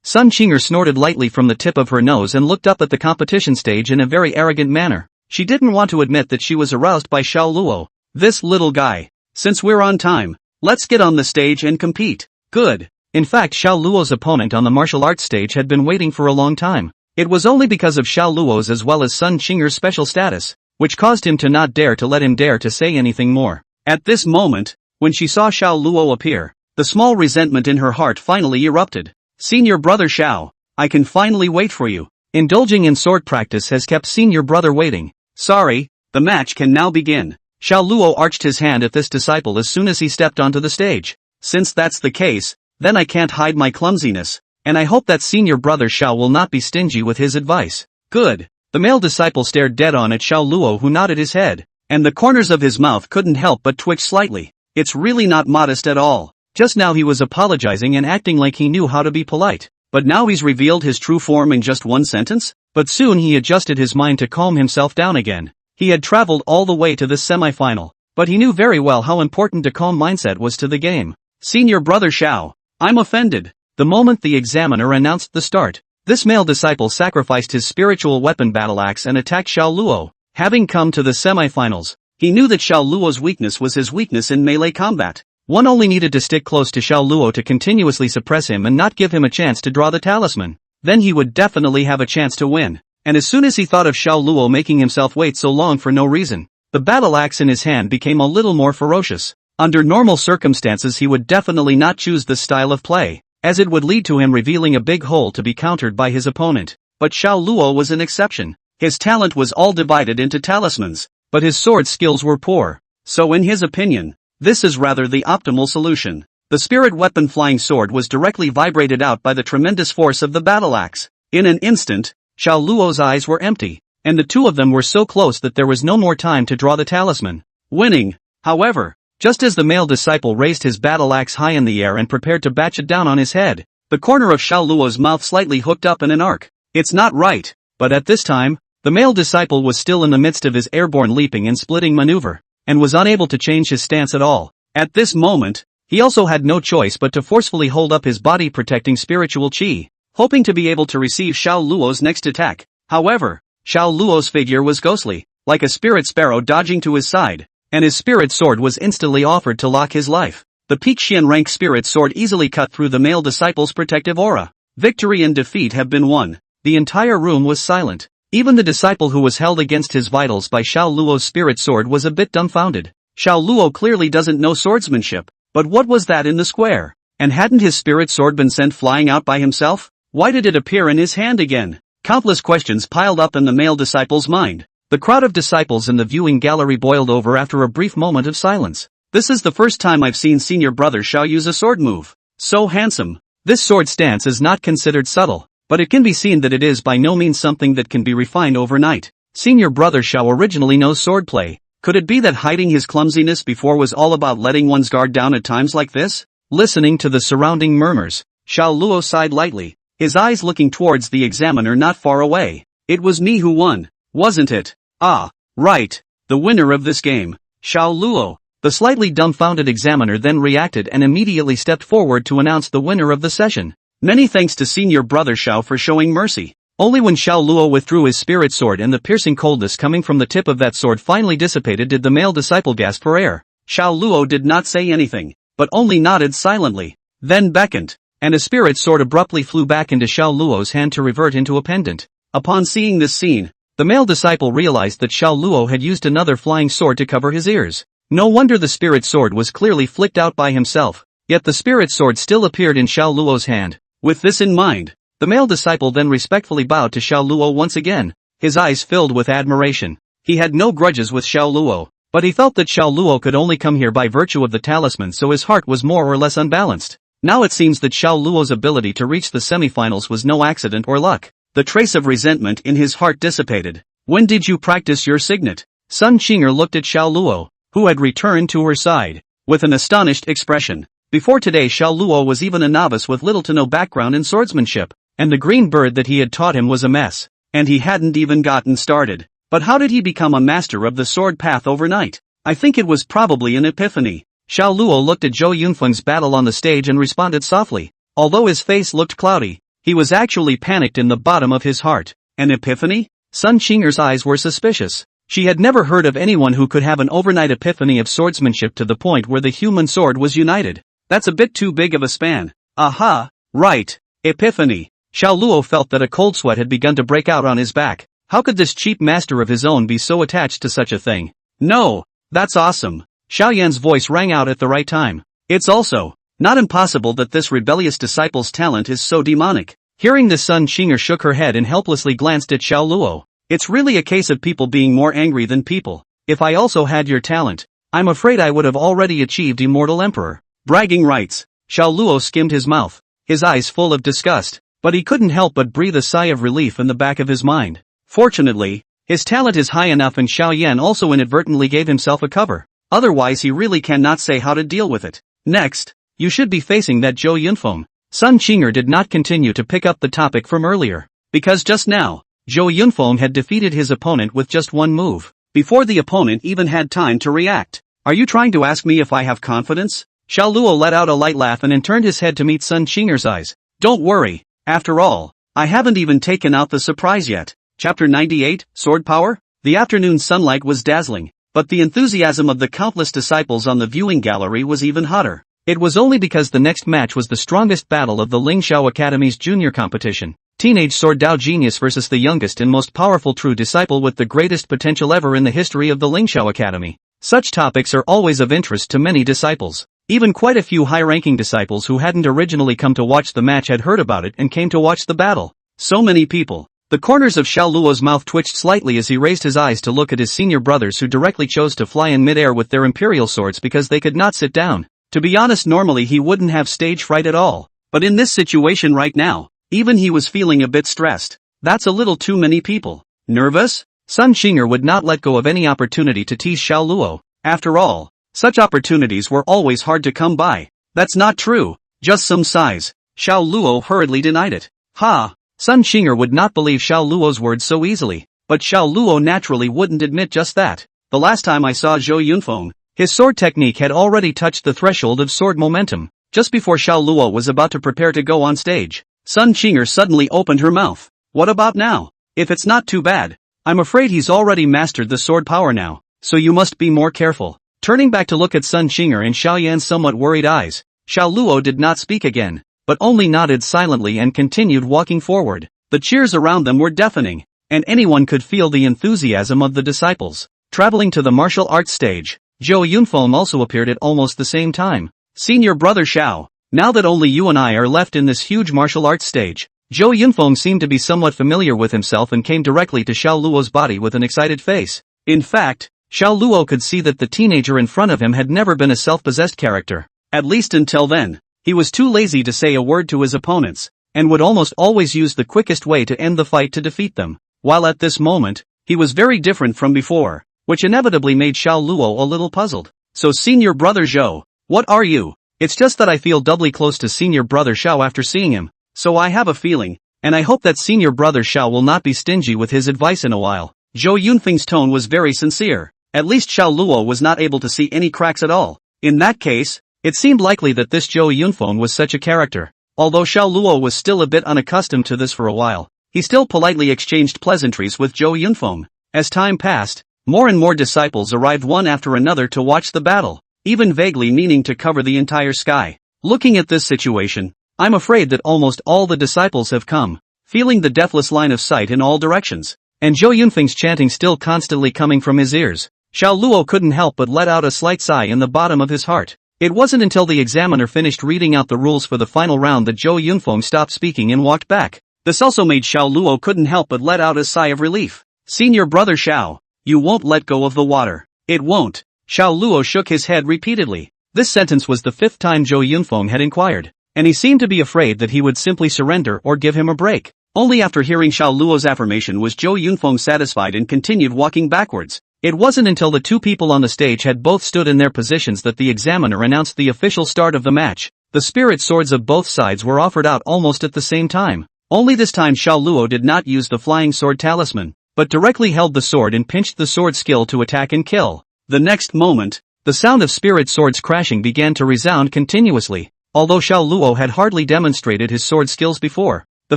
Sun Qinger snorted lightly from the tip of her nose and looked up at the competition stage in a very arrogant manner. She didn't want to admit that she was aroused by Xiao Luo. This little guy. Since we're on time, let's get on the stage and compete. Good. In fact, Xiao Luo's opponent on the martial arts stage had been waiting for a long time. It was only because of Xiao Luo's as well as Sun Qinger's special status, which caused him to not dare to let him dare to say anything more. At this moment, when she saw Xiao Luo appear, the small resentment in her heart finally erupted. Senior brother Xiao, I can finally wait for you. Indulging in sword practice has kept senior brother waiting. Sorry, the match can now begin. Xiao Luo arched his hand at this disciple as soon as he stepped onto the stage. Since that's the case, then I can't hide my clumsiness, and I hope that senior brother Xiao will not be stingy with his advice. Good. The male disciple stared dead on at Xiao Luo, who nodded his head, and the corners of his mouth couldn't help but twitch slightly. It's really not modest at all. Just now he was apologizing and acting like he knew how to be polite. But now he's revealed his true form in just one sentence? But soon he adjusted his mind to calm himself down again. He had traveled all the way to this semifinal, but he knew very well how important a calm mindset was to the game. Senior brother Xiao, I'm offended. the moment the examiner announced the start. This male disciple sacrificed his spiritual weapon battle axe and attacked Xiao Luo. Having come to the semifinals, he knew that Xiao Luo's weakness was his weakness in melee combat. One only needed to stick close to Xiao Luo to continuously suppress him and not give him a chance to draw the talisman. Then he would definitely have a chance to win. And as soon as he thought of Xiao Luo making himself wait so long for no reason, the battle axe in his hand became a little more ferocious. Under normal circumstances he would definitely not choose this style of play, as it would lead to him revealing a big hole to be countered by his opponent. But Xiao Luo was an exception. His talent was all divided into talismans, but his sword skills were poor. So in his opinion, this is rather the optimal solution. The spirit weapon flying sword was directly vibrated out by the tremendous force of the battle axe. In an instant, Xiao Luo's eyes were empty, and the two of them were so close that there was no more time to draw the talisman. Winning, however, just as the male disciple raised his battle axe high in the air and prepared to batch it down on his head, the corner of Xiao Luo's mouth slightly hooked up in an arc. It's not right, but at this time, the male disciple was still in the midst of his airborne leaping and splitting maneuver, and was unable to change his stance at all. At this moment, he also had no choice but to forcefully hold up his body protecting spiritual chi, hoping to be able to receive Xiao Luo's next attack. However, Xiao Luo's figure was ghostly, like a spirit sparrow dodging to his side, and his spirit sword was instantly offered to lock his life. The Peak Xian rank spirit sword easily cut through the male disciple's protective aura. Victory and defeat have been won. The entire room was silent. Even the disciple who was held against his vitals by Xiao Luo's spirit sword was a bit dumbfounded. Xiao Luo clearly doesn't know swordsmanship, but what was that in the square? And hadn't his spirit sword been sent flying out by himself? Why did it appear in his hand again? Countless questions piled up in the male disciple's mind. The crowd of disciples in the viewing gallery boiled over after a brief moment of silence. This is the first time I've seen senior brother Xiao use a sword move. So handsome. This sword stance is not considered subtle, but it can be seen that it is by no means something that can be refined overnight. Senior brother Xiao originally knows swordplay. Could it be that hiding his clumsiness before was all about letting one's guard down at times like this? Listening to the surrounding murmurs, Xiao Luo sighed lightly, his eyes looking towards the examiner not far away. It was me who won, wasn't it? Ah, right. The winner of this game, Xiao Luo. The slightly dumbfounded examiner then reacted and immediately stepped forward to announce the winner of the session. Many thanks to senior brother Xiao for showing mercy. Only when Xiao Luo withdrew his spirit sword and the piercing coldness coming from the tip of that sword finally dissipated did the male disciple gasp for air. Xiao Luo did not say anything, but only nodded silently, then beckoned, and a spirit sword abruptly flew back into Xiao Luo's hand to revert into a pendant. Upon seeing this scene, the male disciple realized that Xiao Luo had used another flying sword to cover his ears. No wonder the spirit sword was clearly flicked out by himself, yet the spirit sword still appeared in Xiao Luo's hand. With this in mind, the male disciple then respectfully bowed to Xiao Luo once again, his eyes filled with admiration. He had no grudges with Xiao Luo, but he felt that Xiao Luo could only come here by virtue of the talisman, so his heart was more or less unbalanced. Now it seems that Xiao Luo's ability to reach the semifinals was no accident or luck. The trace of resentment in his heart dissipated. When did you practice your signet? Sun Qinger looked at Xiao Luo, who had returned to her side, with an astonished expression. Before today Xiao Luo was even a novice with little to no background in swordsmanship, and the green bird that he had taught him was a mess, and he hadn't even gotten started. But how did he become a master of the sword path overnight? I think it was probably an epiphany. Xiao Luo looked at Zhou Yunfeng's battle on the stage and responded softly. Although his face looked cloudy, he was actually panicked in the bottom of his heart. An epiphany? Sun Qinger's eyes were suspicious. She had never heard of anyone who could have an overnight epiphany of swordsmanship to the point where the human sword was united. That's a bit too big of a span. Aha, right, epiphany. Xiao Luo felt that a cold sweat had begun to break out on his back. How could this cheap master of his own be so attached to such a thing? No, that's awesome. Xiao Yan's voice rang out at the right time. It's also not impossible that this rebellious disciple's talent is so demonic. Hearing this, Sun Qinger shook her head and helplessly glanced at Xiao Luo. It's really a case of people being more angry than people. If I also had your talent, I'm afraid I would have already achieved immortal emperor. Bragging rights. Xiao Luo skimmed his mouth, his eyes full of disgust, but he couldn't help but breathe a sigh of relief in the back of his mind. Fortunately, his talent is high enough and Xiao Yan also inadvertently gave himself a cover. Otherwise he really cannot say how to deal with it. Next, you should be facing that Zhou Yunfeng. Sun Qinger did not continue to pick up the topic from earlier, because just now, Zhou Yunfeng had defeated his opponent with just one move, before the opponent even had time to react. Are you trying to ask me if I have confidence? Xiao Luo let out a light laugh and then turned his head to meet Sun Qinger's eyes. Don't worry, after all, I haven't even taken out the surprise yet. Chapter 98, Sword Power? The afternoon sunlight was dazzling, but the enthusiasm of the countless disciples on the viewing gallery was even hotter. It was only because the next match was the strongest battle of the Lingxiao Academy's junior competition. Teenage Sword Dao Genius versus the youngest and most powerful true disciple with the greatest potential ever in the history of the Lingxiao Academy. Such topics are always of interest to many disciples. Even quite a few high-ranking disciples who hadn't originally come to watch the match had heard about it and came to watch the battle. So many people. The corners of Xiao Luo's mouth twitched slightly as he raised his eyes to look at his senior brothers who directly chose to fly in mid-air with their imperial swords because they could not sit down. To be honest, normally he wouldn't have stage fright at all. But in this situation right now, even he was feeling a bit stressed. That's a little too many people. Nervous? Sun Xinger would not let go of any opportunity to tease Xiao Luo. After all, such opportunities were always hard to come by. That's not true, just some size. Xiao Luo hurriedly denied it. Ha! Sun Xinger would not believe Xiao Luo's words so easily. But Xiao Luo naturally wouldn't admit just that. The last time I saw Zhou Yunfeng, his sword technique had already touched the threshold of sword momentum. Just before Xiao Luo was about to prepare to go on stage, Sun Xinger suddenly opened her mouth. What about now? If it's not too bad, I'm afraid he's already mastered the sword power now, so you must be more careful. Turning back to look at Sun Xinger and Xiao Yan's somewhat worried eyes, Xiao Luo did not speak again, but only nodded silently and continued walking forward. The cheers around them were deafening, and anyone could feel the enthusiasm of the disciples. Traveling to the martial arts stage, Zhou Yunfeng also appeared at almost the same time. Senior brother Xiao, now that only you and I are left in this huge martial arts stage. Zhou Yunfeng seemed to be somewhat familiar with himself and came directly to Xiao Luo's body with an excited face. In fact, Xiao Luo could see that the teenager in front of him had never been a self-possessed character. At least until then, he was too lazy to say a word to his opponents, and would almost always use the quickest way to end the fight to defeat them. While at this moment, he was very different from before, which inevitably made Xiao Luo a little puzzled. So senior brother Zhou, what are you? It's just that I feel doubly close to senior brother Xiao after seeing him, so I have a feeling, and I hope that senior brother Xiao will not be stingy with his advice in a while. Zhou Yunfeng's tone was very sincere. At least Xiao Luo was not able to see any cracks at all. In that case, it seemed likely that this Zhou Yunfeng was such a character. Although Xiao Luo was still a bit unaccustomed to this for a while, he still politely exchanged pleasantries with Zhou Yunfeng. As time passed, more and more disciples arrived one after another to watch the battle, even vaguely meaning to cover the entire sky. Looking at this situation, I'm afraid that almost all the disciples have come, feeling the deathless line of sight in all directions, and Zhou Yunfeng's chanting still constantly coming from his ears. Xiao Luo couldn't help but let out a slight sigh in the bottom of his heart. It wasn't until the examiner finished reading out the rules for the final round that Zhou Yunfeng stopped speaking and walked back. This also made Xiao Luo couldn't help but let out a sigh of relief. Senior brother Xiao, you won't let go of the water. It won't. Xiao Luo shook his head repeatedly. This sentence was the fifth time Zhou Yunfeng had inquired, and he seemed to be afraid that he would simply surrender or give him a break. Only after hearing Xiao Luo's affirmation was Zhou Yunfeng satisfied and continued walking backwards. It wasn't until the two people on the stage had both stood in their positions that the examiner announced the official start of the match. The spirit swords of both sides were offered out almost at the same time. Only this time Xiao Luo did not use the flying sword talisman, but directly held the sword and pinched the sword skill to attack and kill. The next moment, the sound of spirit swords crashing began to resound continuously. Although Xiao Luo had hardly demonstrated his sword skills before, the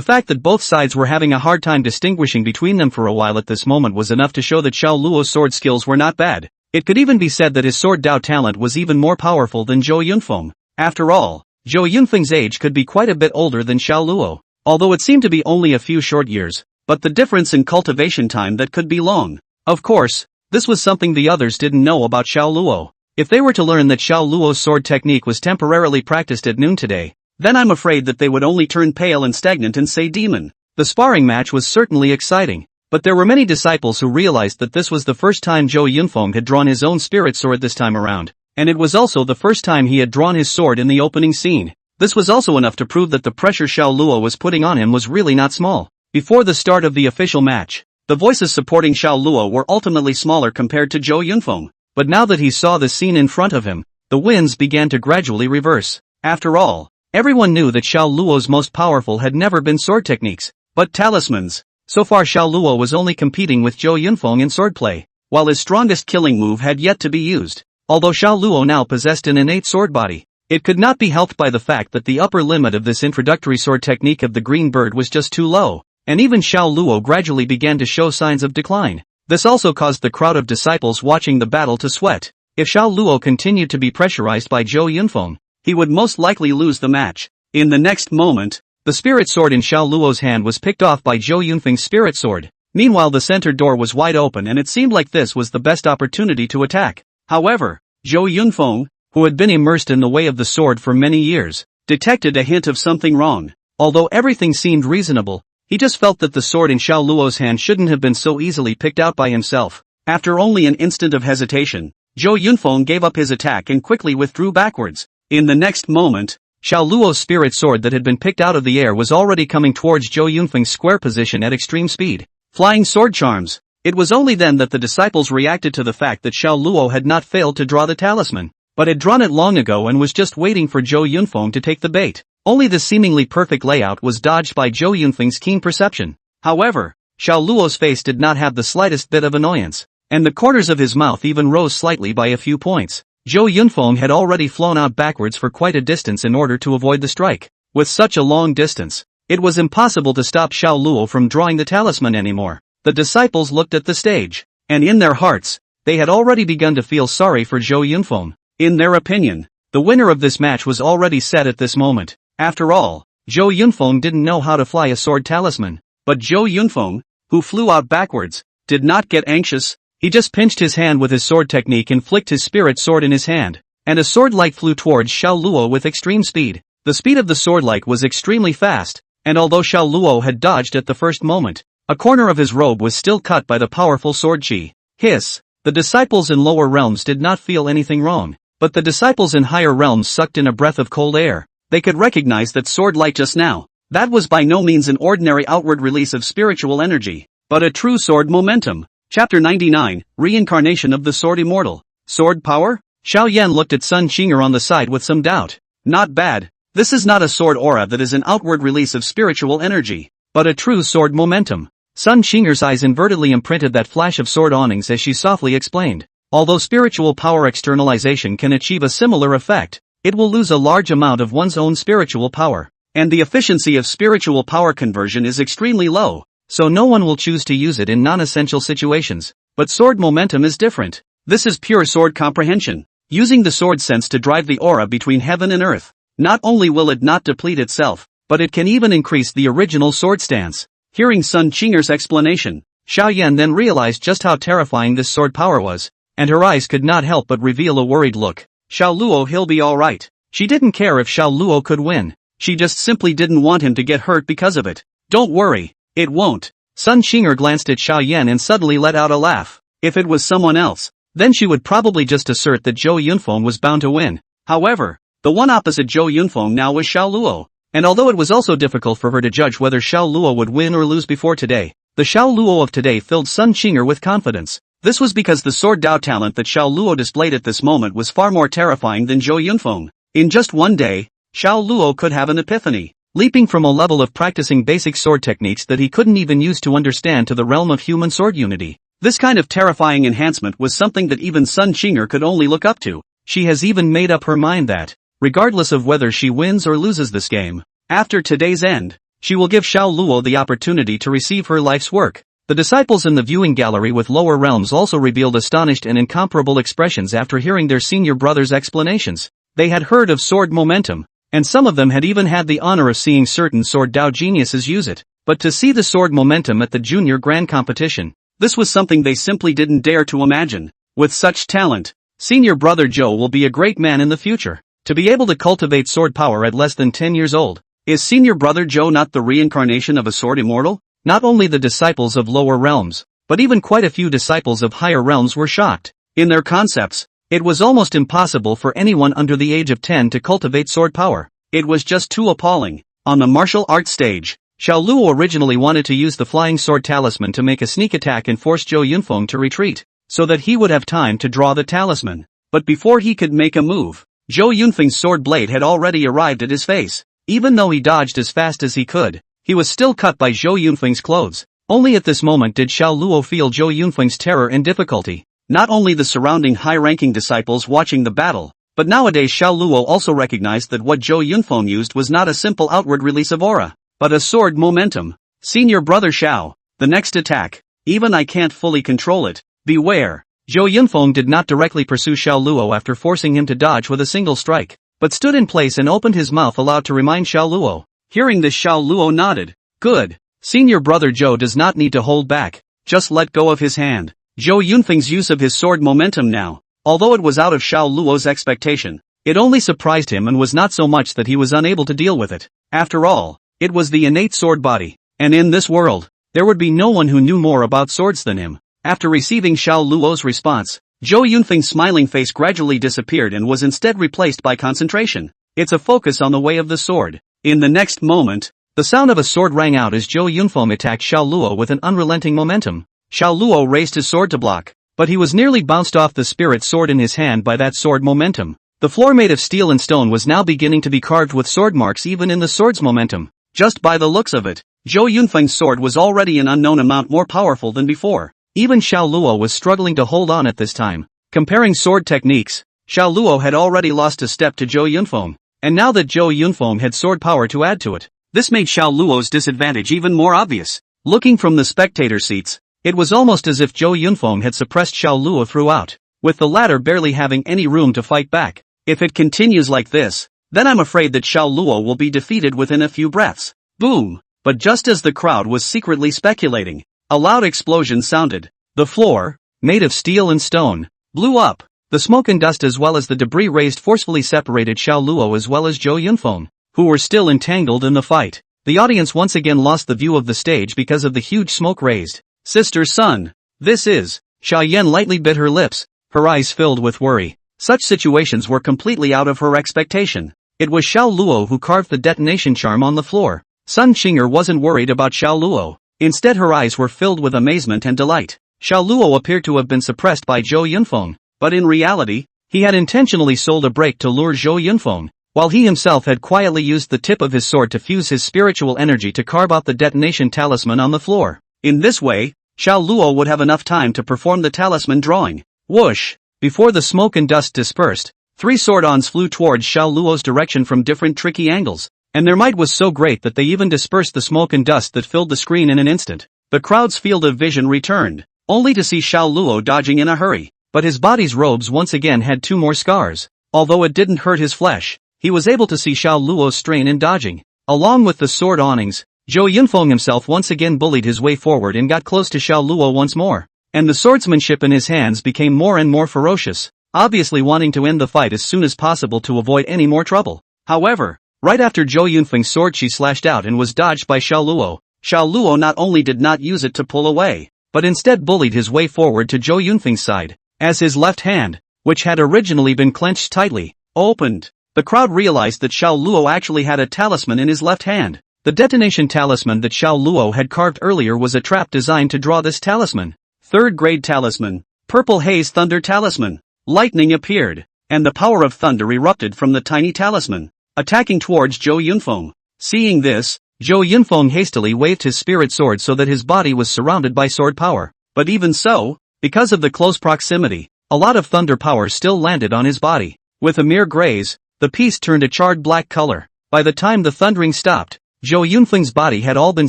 fact that both sides were having a hard time distinguishing between them for a while at this moment was enough to show that Xiao Luo's sword skills were not bad. It could even be said that his sword Dao talent was even more powerful than Zhou Yunfeng. After all, Zhou Yunfeng's age could be quite a bit older than Xiao Luo, although it seemed to be only a few short years, but the difference in cultivation time that could be long. Of course, this was something the others didn't know about Xiao Luo. If they were to learn that Xiao Luo's sword technique was temporarily practiced at noon today, then I'm afraid that they would only turn pale and stagnant and say demon. The sparring match was certainly exciting, but there were many disciples who realized that this was the first time Zhou Yunfeng had drawn his own spirit sword this time around, and it was also the first time he had drawn his sword in the opening scene. This was also enough to prove that the pressure Xiao Luo was putting on him was really not small. Before the start of the official match, the voices supporting Xiao Luo were ultimately smaller compared to Zhou Yunfeng, but now that he saw the scene in front of him, the winds began to gradually reverse. After all, everyone knew that Xiao Luo's most powerful had never been sword techniques, but talismans. So far Xiao Luo was only competing with Zhou Yunfeng in swordplay, while his strongest killing move had yet to be used. Although Xiao Luo now possessed an innate sword body, It could not be helped by the fact that the upper limit of this introductory sword technique of the green bird was just too low, and even Xiao Luo gradually began to show signs of decline. This also caused the crowd of disciples watching the battle to sweat. If Xiao Luo continued to be pressurized by Zhou Yunfeng, he would most likely lose the match. In the next moment, the spirit sword in Xiao Luo's hand was picked off by Zhou Yunfeng's spirit sword. Meanwhile, the center door was wide open and it seemed like this was the best opportunity to attack. However, Zhou Yunfeng, who had been immersed in the way of the sword for many years, detected a hint of something wrong. Although everything seemed reasonable, he just felt that the sword in Xiao Luo's hand shouldn't have been so easily picked out by himself. After only an instant of hesitation, Zhou Yunfeng gave up his attack and quickly withdrew backwards. In the next moment, Xiao Luo's spirit sword that had been picked out of the air was already coming towards Zhou Yunfeng's square position at extreme speed. Flying sword charms. It was only then that the disciples reacted to the fact that Xiao Luo had not failed to draw the talisman, but had drawn it long ago and was just waiting for Zhou Yunfeng to take the bait. Only the seemingly perfect layout was dodged by Zhou Yunfeng's keen perception. However, Xiao Luo's face did not have the slightest bit of annoyance, and the corners of his mouth even rose slightly by a few points. Zhou Yunfeng had already flown out backwards for quite a distance in order to avoid the strike. With such a long distance, it was impossible to stop Xiao Luo from drawing the talisman anymore. The disciples looked at the stage, and in their hearts, they had already begun to feel sorry for Zhou Yunfeng. In their opinion, the winner of this match was already set at this moment. After all, Zhou Yunfeng didn't know how to fly a sword talisman, but Zhou Yunfeng, who flew out backwards, did not get anxious. He just pinched his hand with his sword technique and flicked his spirit sword in his hand, and a sword light flew towards Xiao Luo with extreme speed. The speed of the sword light was extremely fast, and although Xiao Luo had dodged at the first moment, a corner of his robe was still cut by the powerful sword chi. Hiss! The disciples in lower realms did not feel anything wrong, but the disciples in higher realms sucked in a breath of cold air. They could recognize that sword light just now. That was by no means an ordinary outward release of spiritual energy, but a true sword momentum. Chapter 99, Reincarnation of the Sword Immortal. Sword power? Xiao Yan looked at Sun Qinger on the side with some doubt. Not bad. This is not a sword aura that is an outward release of spiritual energy, but a true sword momentum. Sun Qinger's eyes invertedly imprinted that flash of sword awnings as she softly explained. Although spiritual power externalization can achieve a similar effect, it will lose a large amount of one's own spiritual power, and the efficiency of spiritual power conversion is extremely low, so no one will choose to use it in non-essential situations. But sword momentum is different. This is pure sword comprehension, using the sword sense to drive the aura between heaven and earth. Not only will it not deplete itself, but it can even increase the original sword stance. Hearing Sun Qinger's explanation, Xiao Yan then realized just how terrifying this sword power was, and her eyes could not help but reveal a worried look. Xiao Luo, he'll be alright. She didn't care if Xiao Luo could win. She just simply didn't want him to get hurt because of it. Don't worry, it won't. Sun Qinger glanced at Xiao Yan and suddenly let out a laugh. If it was someone else, then she would probably just assert that Zhou Yunfeng was bound to win. However, the one opposite Zhou Yunfeng now was Xiao Luo, and although it was also difficult for her to judge whether Xiao Luo would win or lose before today, the Xiao Luo of today filled Sun Qinger with confidence. This was because the sword Dao talent that Xiao Luo displayed at this moment was far more terrifying than Zhou Yunfeng. In just one day, Xiao Luo could have an epiphany, leaping from a level of practicing basic sword techniques that he couldn't even use to understand to the realm of human sword unity. This kind of terrifying enhancement was something that even Sun Qinger could only look up to. She has even made up her mind that, regardless of whether she wins or loses this game, after today's end, she will give Xiao Luo the opportunity to receive her life's work. The disciples in the viewing gallery with lower realms also revealed astonished and incomparable expressions after hearing their senior brother's explanations. They had heard of sword momentum, and some of them had even had the honor of seeing certain sword Dao geniuses use it, but to see the sword momentum at the junior grand competition, this was something they simply didn't dare to imagine. With such talent, senior brother Zhou will be a great man in the future. To be able to cultivate sword power at less than 10 years old, is senior brother Zhou not the reincarnation of a sword immortal? Not only the disciples of lower realms, but even quite a few disciples of higher realms were shocked. In their concepts, it was almost impossible for anyone under the age of 10 to cultivate sword power. It was just too appalling. On the martial arts stage, Xiao Luo originally wanted to use the flying sword talisman to make a sneak attack and force Zhou Yunfeng to retreat, so that he would have time to draw the talisman. But before he could make a move, Zhou Yunfeng's sword blade had already arrived at his face. Even though he dodged as fast as he could, he was still cut by Zhou Yunfeng's clothes. Only at this moment did Xiao Luo feel Zhou Yunfeng's terror and difficulty. Not only the surrounding high-ranking disciples watching the battle, But nowadays Xiao Luo also recognized that what Zhou Yunfeng used was not a simple outward release of aura, but a sword momentum. Senior brother Xiao, the next attack. Even I can't fully control it. Beware. Zhou Yunfeng did not directly pursue Xiao Luo after forcing him to dodge with a single strike, but stood in place and opened his mouth aloud to remind Xiao Luo. Hearing this, Xiao Luo nodded. Good. Senior brother Zhou does not need to hold back, just let go of his hand. Zhou Yunfeng's use of his sword momentum now, although it was out of Xiao Luo's expectation, it only surprised him and was not so much that he was unable to deal with it. After all, it was the innate sword body, and in this world, there would be no one who knew more about swords than him. After receiving Xiao Luo's response, Zhou Yunfeng's smiling face gradually disappeared and was instead replaced by concentration. It's a focus on the way of the sword. In the next moment, the sound of a sword rang out as Zhou Yunfeng attacked Xiao Luo with an unrelenting momentum. Xiao Luo raised his sword to block, but he was nearly bounced off the spirit sword in his hand by that sword momentum. The floor made of steel and stone was now beginning to be carved with sword marks even in the sword's momentum. Just by the looks of it, Zhou Yunfeng's sword was already an unknown amount more powerful than before. Even Xiao Luo was struggling to hold on at this time. Comparing sword techniques, Xiao Luo had already lost a step to Zhou Yunfeng, and now that Zhou Yunfeng had sword power to add to it, this made Xiao Luo's disadvantage even more obvious. Looking from the spectator seats, it was almost as if Zhou Yunfeng had suppressed Xiao Luo throughout, with the latter barely having any room to fight back. If it continues like this, then I'm afraid that Xiao Luo will be defeated within a few breaths. Boom! But just as the crowd was secretly speculating, a loud explosion sounded. The floor, made of steel and stone, blew up. The smoke and dust as well as the debris raised forcefully separated Xiao Luo as well as Zhou Yunfeng, who were still entangled in the fight. The audience once again lost the view of the stage because of the huge smoke raised. Sister son, this is. Xia Yan lightly bit her lips, her eyes filled with worry. Such situations were completely out of her expectation. It was Xiao Luo who carved the detonation charm on the floor. Sun Qinger wasn't worried about Xiao Luo. Instead her eyes were filled with amazement and delight. Xiao Luo appeared to have been suppressed by Zhou Yunfeng, but in reality, he had intentionally sold a break to lure Zhou Yunfeng, while he himself had quietly used the tip of his sword to fuse his spiritual energy to carve out the detonation talisman on the floor. In this way, Xiao Luo would have enough time to perform the talisman drawing. Whoosh! Before the smoke and dust dispersed, 3 sword-ons flew towards Xiao Luo's direction from different tricky angles, and their might was so great that they even dispersed the smoke and dust that filled the screen in an instant. The crowd's field of vision returned, only to see Xiao Luo dodging in a hurry, but his body's robes once again had 2 more scars. Although it didn't hurt his flesh, he was able to see Xiao Luo's strain in dodging. Along with the sword awnings, Zhou Yunfeng himself once again bullied his way forward and got close to Xiao Luo once more, and the swordsmanship in his hands became more and more ferocious, obviously wanting to end the fight as soon as possible to avoid any more trouble. However, right after Zhou Yunfeng's sword she slashed out and was dodged by Xiao Luo. Xiao Luo not only did not use it to pull away, but instead bullied his way forward to Zhou Yunfeng's side, as his left hand, which had originally been clenched tightly, opened. The crowd realized that Xiao Luo actually had a talisman in his left hand. The detonation talisman that Xiao Luo had carved earlier was a trap designed to draw this talisman. 3rd grade talisman, Purple Haze Thunder Talisman. Lightning appeared, and the power of thunder erupted from the tiny talisman, attacking towards Zhou Yunfeng. Seeing this, Zhou Yunfeng hastily waved his spirit sword so that his body was surrounded by sword power. But even so, because of the close proximity, a lot of thunder power still landed on his body. With a mere graze, the piece turned a charred black color. By the time the thundering stopped, Zhou Yunfeng's body had all been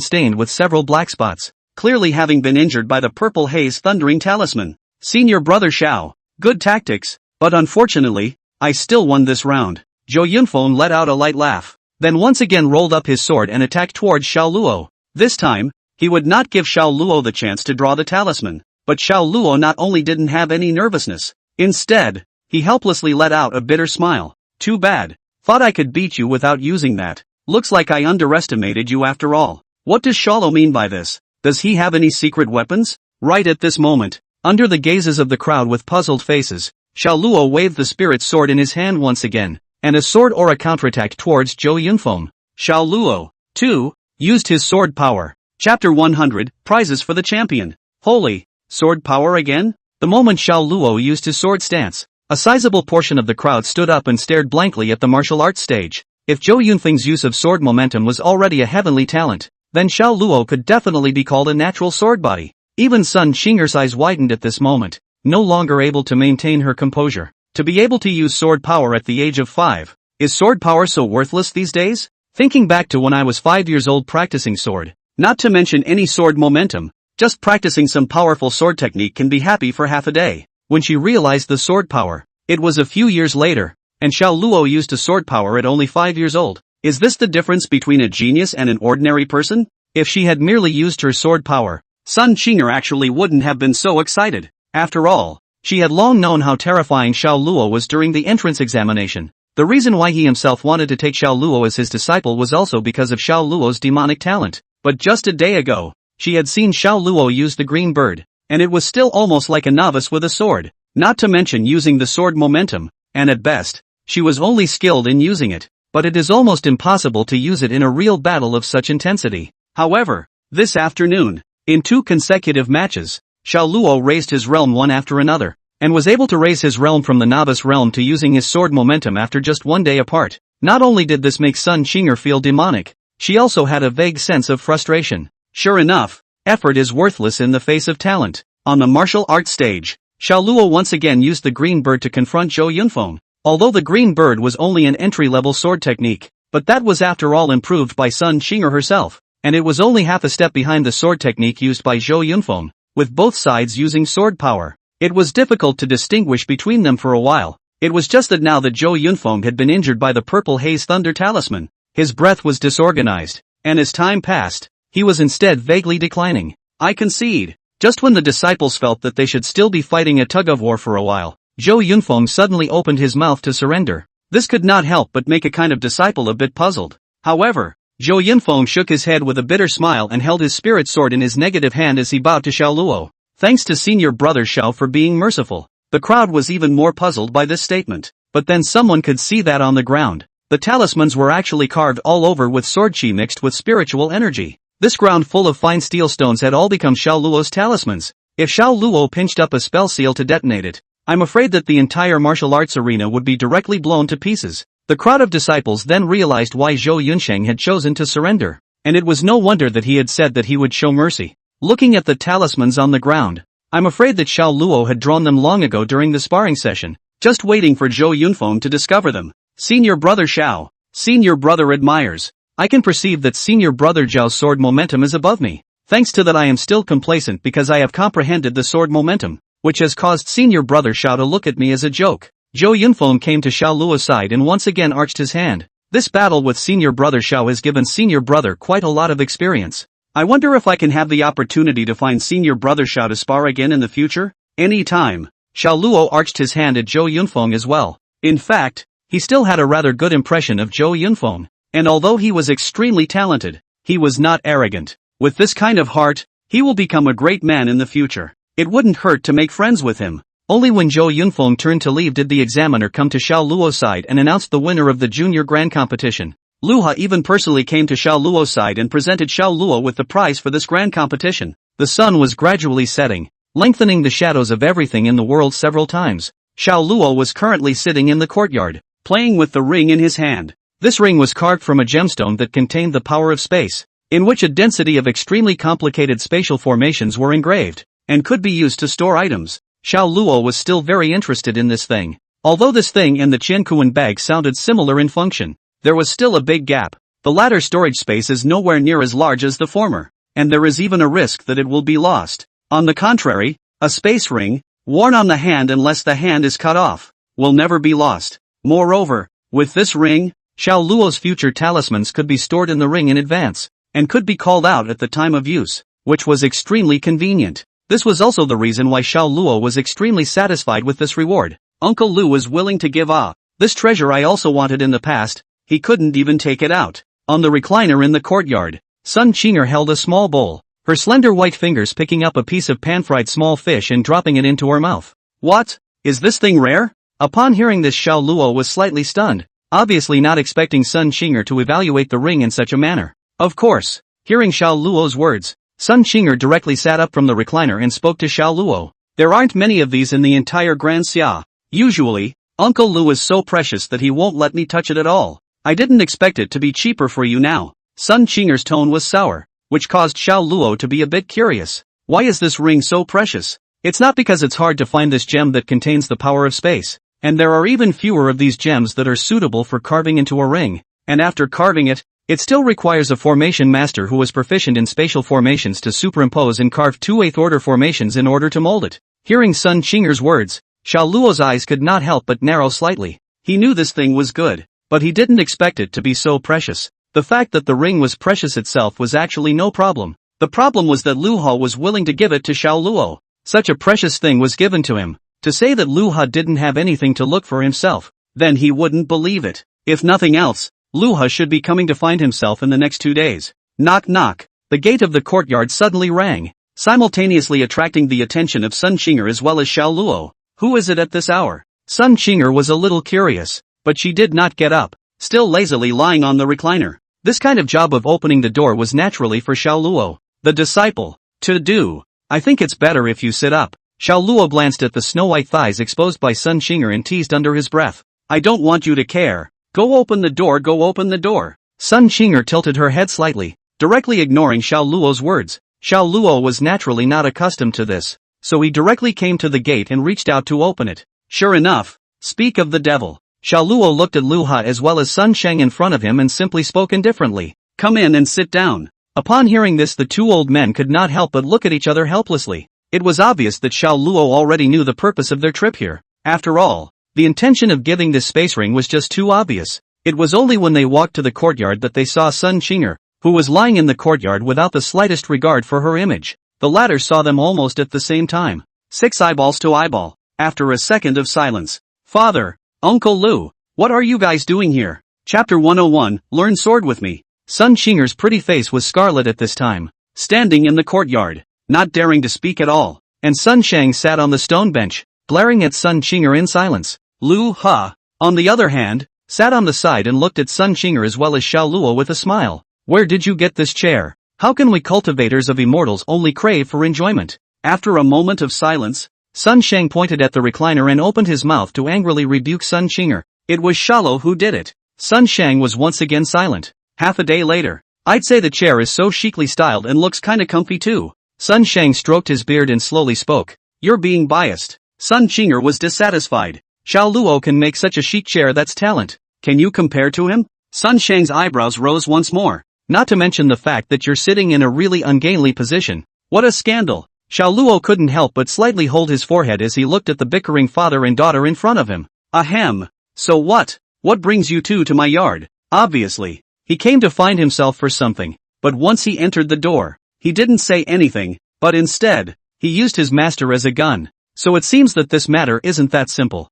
stained with several black spots, clearly having been injured by the Purple Haze Thundering Talisman. Senior brother Xiao, good tactics, but unfortunately, I still won this round. Zhou Yunfeng let out a light laugh, then once again rolled up his sword and attacked towards Xiao Luo. This time, he would not give Xiao Luo the chance to draw the talisman, but Xiao Luo not only didn't have any nervousness, instead, he helplessly let out a bitter smile. Too bad. Thought I could beat you without using that. Looks like I underestimated you after all. What does Xiao mean by this? Does he have any secret weapons? Right at this moment, under the gazes of the crowd with puzzled faces, Xiao Luo waved the spirit sword in his hand once again, and a sword aura counterattacked towards Zhou Yunfeng. Xiao Luo, too, used his sword power. Chapter 100, Prizes for the Champion. Holy, sword power again? The moment Xiao Luo used his sword stance, a sizable portion of the crowd stood up and stared blankly at the martial arts stage. If Zhou Yunfeng's use of sword momentum was already a heavenly talent, then Xiao Luo could definitely be called a natural sword body. Even Sun Qinger's eyes widened at this moment, no longer able to maintain her composure. To be able to use sword power at the age of 5. Is sword power so worthless these days? Thinking back to when I was 5 years old practicing sword, not to mention any sword momentum, just practicing some powerful sword technique can be happy for half a day. When she realized the sword power, it was a few years later, and Xiao Luo used a sword power at only 5 years old. Is this the difference between a genius and an ordinary person? If she had merely used her sword power, Sun Qinger actually wouldn't have been so excited. After all, she had long known how terrifying Xiao Luo was during the entrance examination. The reason why he himself wanted to take Xiao Luo as his disciple was also because of Xiao Luo's demonic talent. But just a day ago, she had seen Xiao Luo use the green bird, and it was still almost like a novice with a sword, not to mention using the sword momentum, and at best, she was only skilled in using it, but it is almost impossible to use it in a real battle of such intensity. However, this afternoon, in 2 consecutive matches, Xiao Luo raised his realm one after another, and was able to raise his realm from the novice realm to using his sword momentum after just 1 day apart. Not only did this make Sun Qinger feel demonic, she also had a vague sense of frustration. Sure enough, effort is worthless in the face of talent. On the martial arts stage, Xiao Luo once again used the green bird to confront Zhou Yunfeng. Although the green bird was only an entry-level sword technique, but that was after all improved by Sun Qinger herself, and it was only half a step behind the sword technique used by Zhou Yunfeng, with both sides using sword power. It was difficult to distinguish between them for a while. It was just that now that Zhou Yunfeng had been injured by the Purple Haze Thunder Talisman, his breath was disorganized, and as time passed, he was instead vaguely declining. I concede. Just when the disciples felt that they should still be fighting a tug-of-war for a while, Zhou Yunfeng suddenly opened his mouth to surrender. This could not help but make a kind of disciple a bit puzzled. However, Zhou Yunfeng shook his head with a bitter smile and held his spirit sword in his negative hand as he bowed to Xiao Luo. Thanks to senior brother Xiao for being merciful. The crowd was even more puzzled by this statement. But then someone could see that on the ground, the talismans were actually carved all over with sword chi mixed with spiritual energy. This ground full of fine steel stones had all become Xiao Luo's talismans. If Xiao Luo pinched up a spell seal to detonate it, I'm afraid that the entire martial arts arena would be directly blown to pieces. The crowd of disciples then realized why Zhou Yunsheng had chosen to surrender, and it was no wonder that he had said that he would show mercy. Looking at the talismans on the ground, I'm afraid that Xiao Luo had drawn them long ago during the sparring session, just waiting for Zhou Yunfeng to discover them. Senior brother Xiao, senior brother admires. I can perceive that senior brother Zhao's sword momentum is above me. Thanks to that I am still complacent because I have comprehended the sword momentum, which has caused senior brother Xiao to look at me as a joke. Zhou Yunfeng came to Xiao Luo's side and once again arched his hand. This battle with senior brother Xiao has given senior brother quite a lot of experience. I wonder if I can have the opportunity to find senior brother Xiao to spar again in the future? Any time. Xiao Luo arched his hand at Zhou Yunfeng as well. In fact, he still had a rather good impression of Zhou Yunfeng, and although he was extremely talented, he was not arrogant. With this kind of heart, he will become a great man in the future. It wouldn't hurt to make friends with him. Only when Zhou Yunfeng turned to leave did the examiner come to Xiao Luo's side and announce the winner of the junior grand competition. Luha even personally came to Xiao Luo's side and presented Xiao Luo with the prize for this grand competition. The sun was gradually setting, lengthening the shadows of everything in the world several times. Xiao Luo was currently sitting in the courtyard, playing with the ring in his hand. This ring was carved from a gemstone that contained the power of space, in which a density of extremely complicated spatial formations were engraved, and could be used to store items. Xiao Luo was still very interested in this thing. Although this thing and the Qiankuan bag sounded similar in function, there was still a big gap. The latter storage space is nowhere near as large as the former, and there is even a risk that it will be lost. On the contrary, a space ring, worn on the hand unless the hand is cut off, will never be lost. Moreover, with this ring, Xiao Luo's future talismans could be stored in the ring in advance, and could be called out at the time of use, which was extremely convenient. This was also the reason why Xiao Luo was extremely satisfied with this reward. Uncle Lu was willing to give this treasure I also wanted in the past. He couldn't even take it out. On the recliner in the courtyard, Sun Qinger held a small bowl, her slender white fingers picking up a piece of pan-fried small fish and dropping it into her mouth. What? Is this thing rare? Upon hearing this, Xiao Luo was slightly stunned, obviously not expecting Sun Qinger to evaluate the ring in such a manner. Of course, hearing Xiao Luo's words, Sun Qinger directly sat up from the recliner and spoke to Xiao Luo. There aren't many of these in the entire Grand Xia. Usually, Uncle Lu is so precious that he won't let me touch it at all. I didn't expect it to be cheaper for you now. Sun Qinger's tone was sour, which caused Xiao Luo to be a bit curious. Why is this ring so precious? It's not because it's hard to find this gem that contains the power of space. and there are even fewer of these gems that are suitable for carving into a ring, and after carving it, it still requires a formation master who is proficient in spatial formations to superimpose and carve 2/8 order formations in order to mold it. Hearing Sun Qing'er's words, Xiao Luo's eyes could not help but narrow slightly. He knew this thing was good, but he didn't expect it to be so precious. The fact that the ring was precious itself was actually no problem. The problem was that Lu Ha was willing to give it to Xiao Luo. Such a precious thing was given to him. To say that Lu Ha didn't have anything to look for himself, then he wouldn't believe it. If nothing else, Lu Ha should be coming to find himself in the next 2 days. Knock knock. The gate of the courtyard suddenly rang, simultaneously attracting the attention of Sun Qing'er as well as Xiao Luo. Who is it at this hour? Sun Qing'er was a little curious, but she did not get up, still lazily lying on the recliner. This kind of job of opening the door was naturally for Xiao Luo, the disciple, to do. I think it's better if you sit up. Xiao Luo glanced at the snow-white thighs exposed by Sun Qing'er and teased under his breath. I don't want you to care. Go open the door, go open the door. Sun Qing'er tilted her head slightly, directly ignoring Xiao Luo's words. Xiao Luo was naturally not accustomed to this, so he directly came to the gate and reached out to open it. Sure enough, speak of the devil. Xiao Luo looked at Lu Ha as well as Sun Sheng in front of him and simply spoke indifferently. Come in and sit down. Upon hearing this, the two old men could not help but look at each other helplessly. It was obvious that Xiao Luo already knew the purpose of their trip here. After all, the intention of giving this space ring was just too obvious. It was only when they walked to the courtyard that they saw Sun Qing'er, who was lying in the courtyard without the slightest regard for her image. The latter saw them almost at the same time. 6 eyeballs to eyeball. After a second of silence. Father, Uncle Lu, what are you guys doing here? Chapter 101, Learn Sword with Me. Sun Qing'er's pretty face was scarlet at this time. Standing in the courtyard, not daring to speak at all, and Sun Sheng sat on the stone bench, glaring at Sun Qing'er in silence. Lu Ha, on the other hand, sat on the side and looked at Sun Qing'er as well as Xiao Luo with a smile. Where did you get this chair? How can we cultivators of immortals only crave for enjoyment? After a moment of silence, Sun Sheng pointed at the recliner and opened his mouth to angrily rebuke Sun Qing'er. It was Xiao who did it. Sun Sheng was once again silent. Half a day later, I'd say the chair is so chicly styled and looks kinda comfy too. Sun Sheng stroked his beard and slowly spoke. You're being biased. Sun Qing'er was dissatisfied. Xiao Luo can make such a chic chair, that's talent. Can you compare to him? Sun Sheng's eyebrows rose once more. Not to mention the fact that you're sitting in a really ungainly position. What a scandal. Xiao Luo couldn't help but slightly hold his forehead as he looked at the bickering father and daughter in front of him. Ahem. So what? What brings you two to my yard? Obviously, he came to find himself for something, but once he entered the door, he didn't say anything, but instead, he used his master as a gun. So it seems that this matter isn't that simple.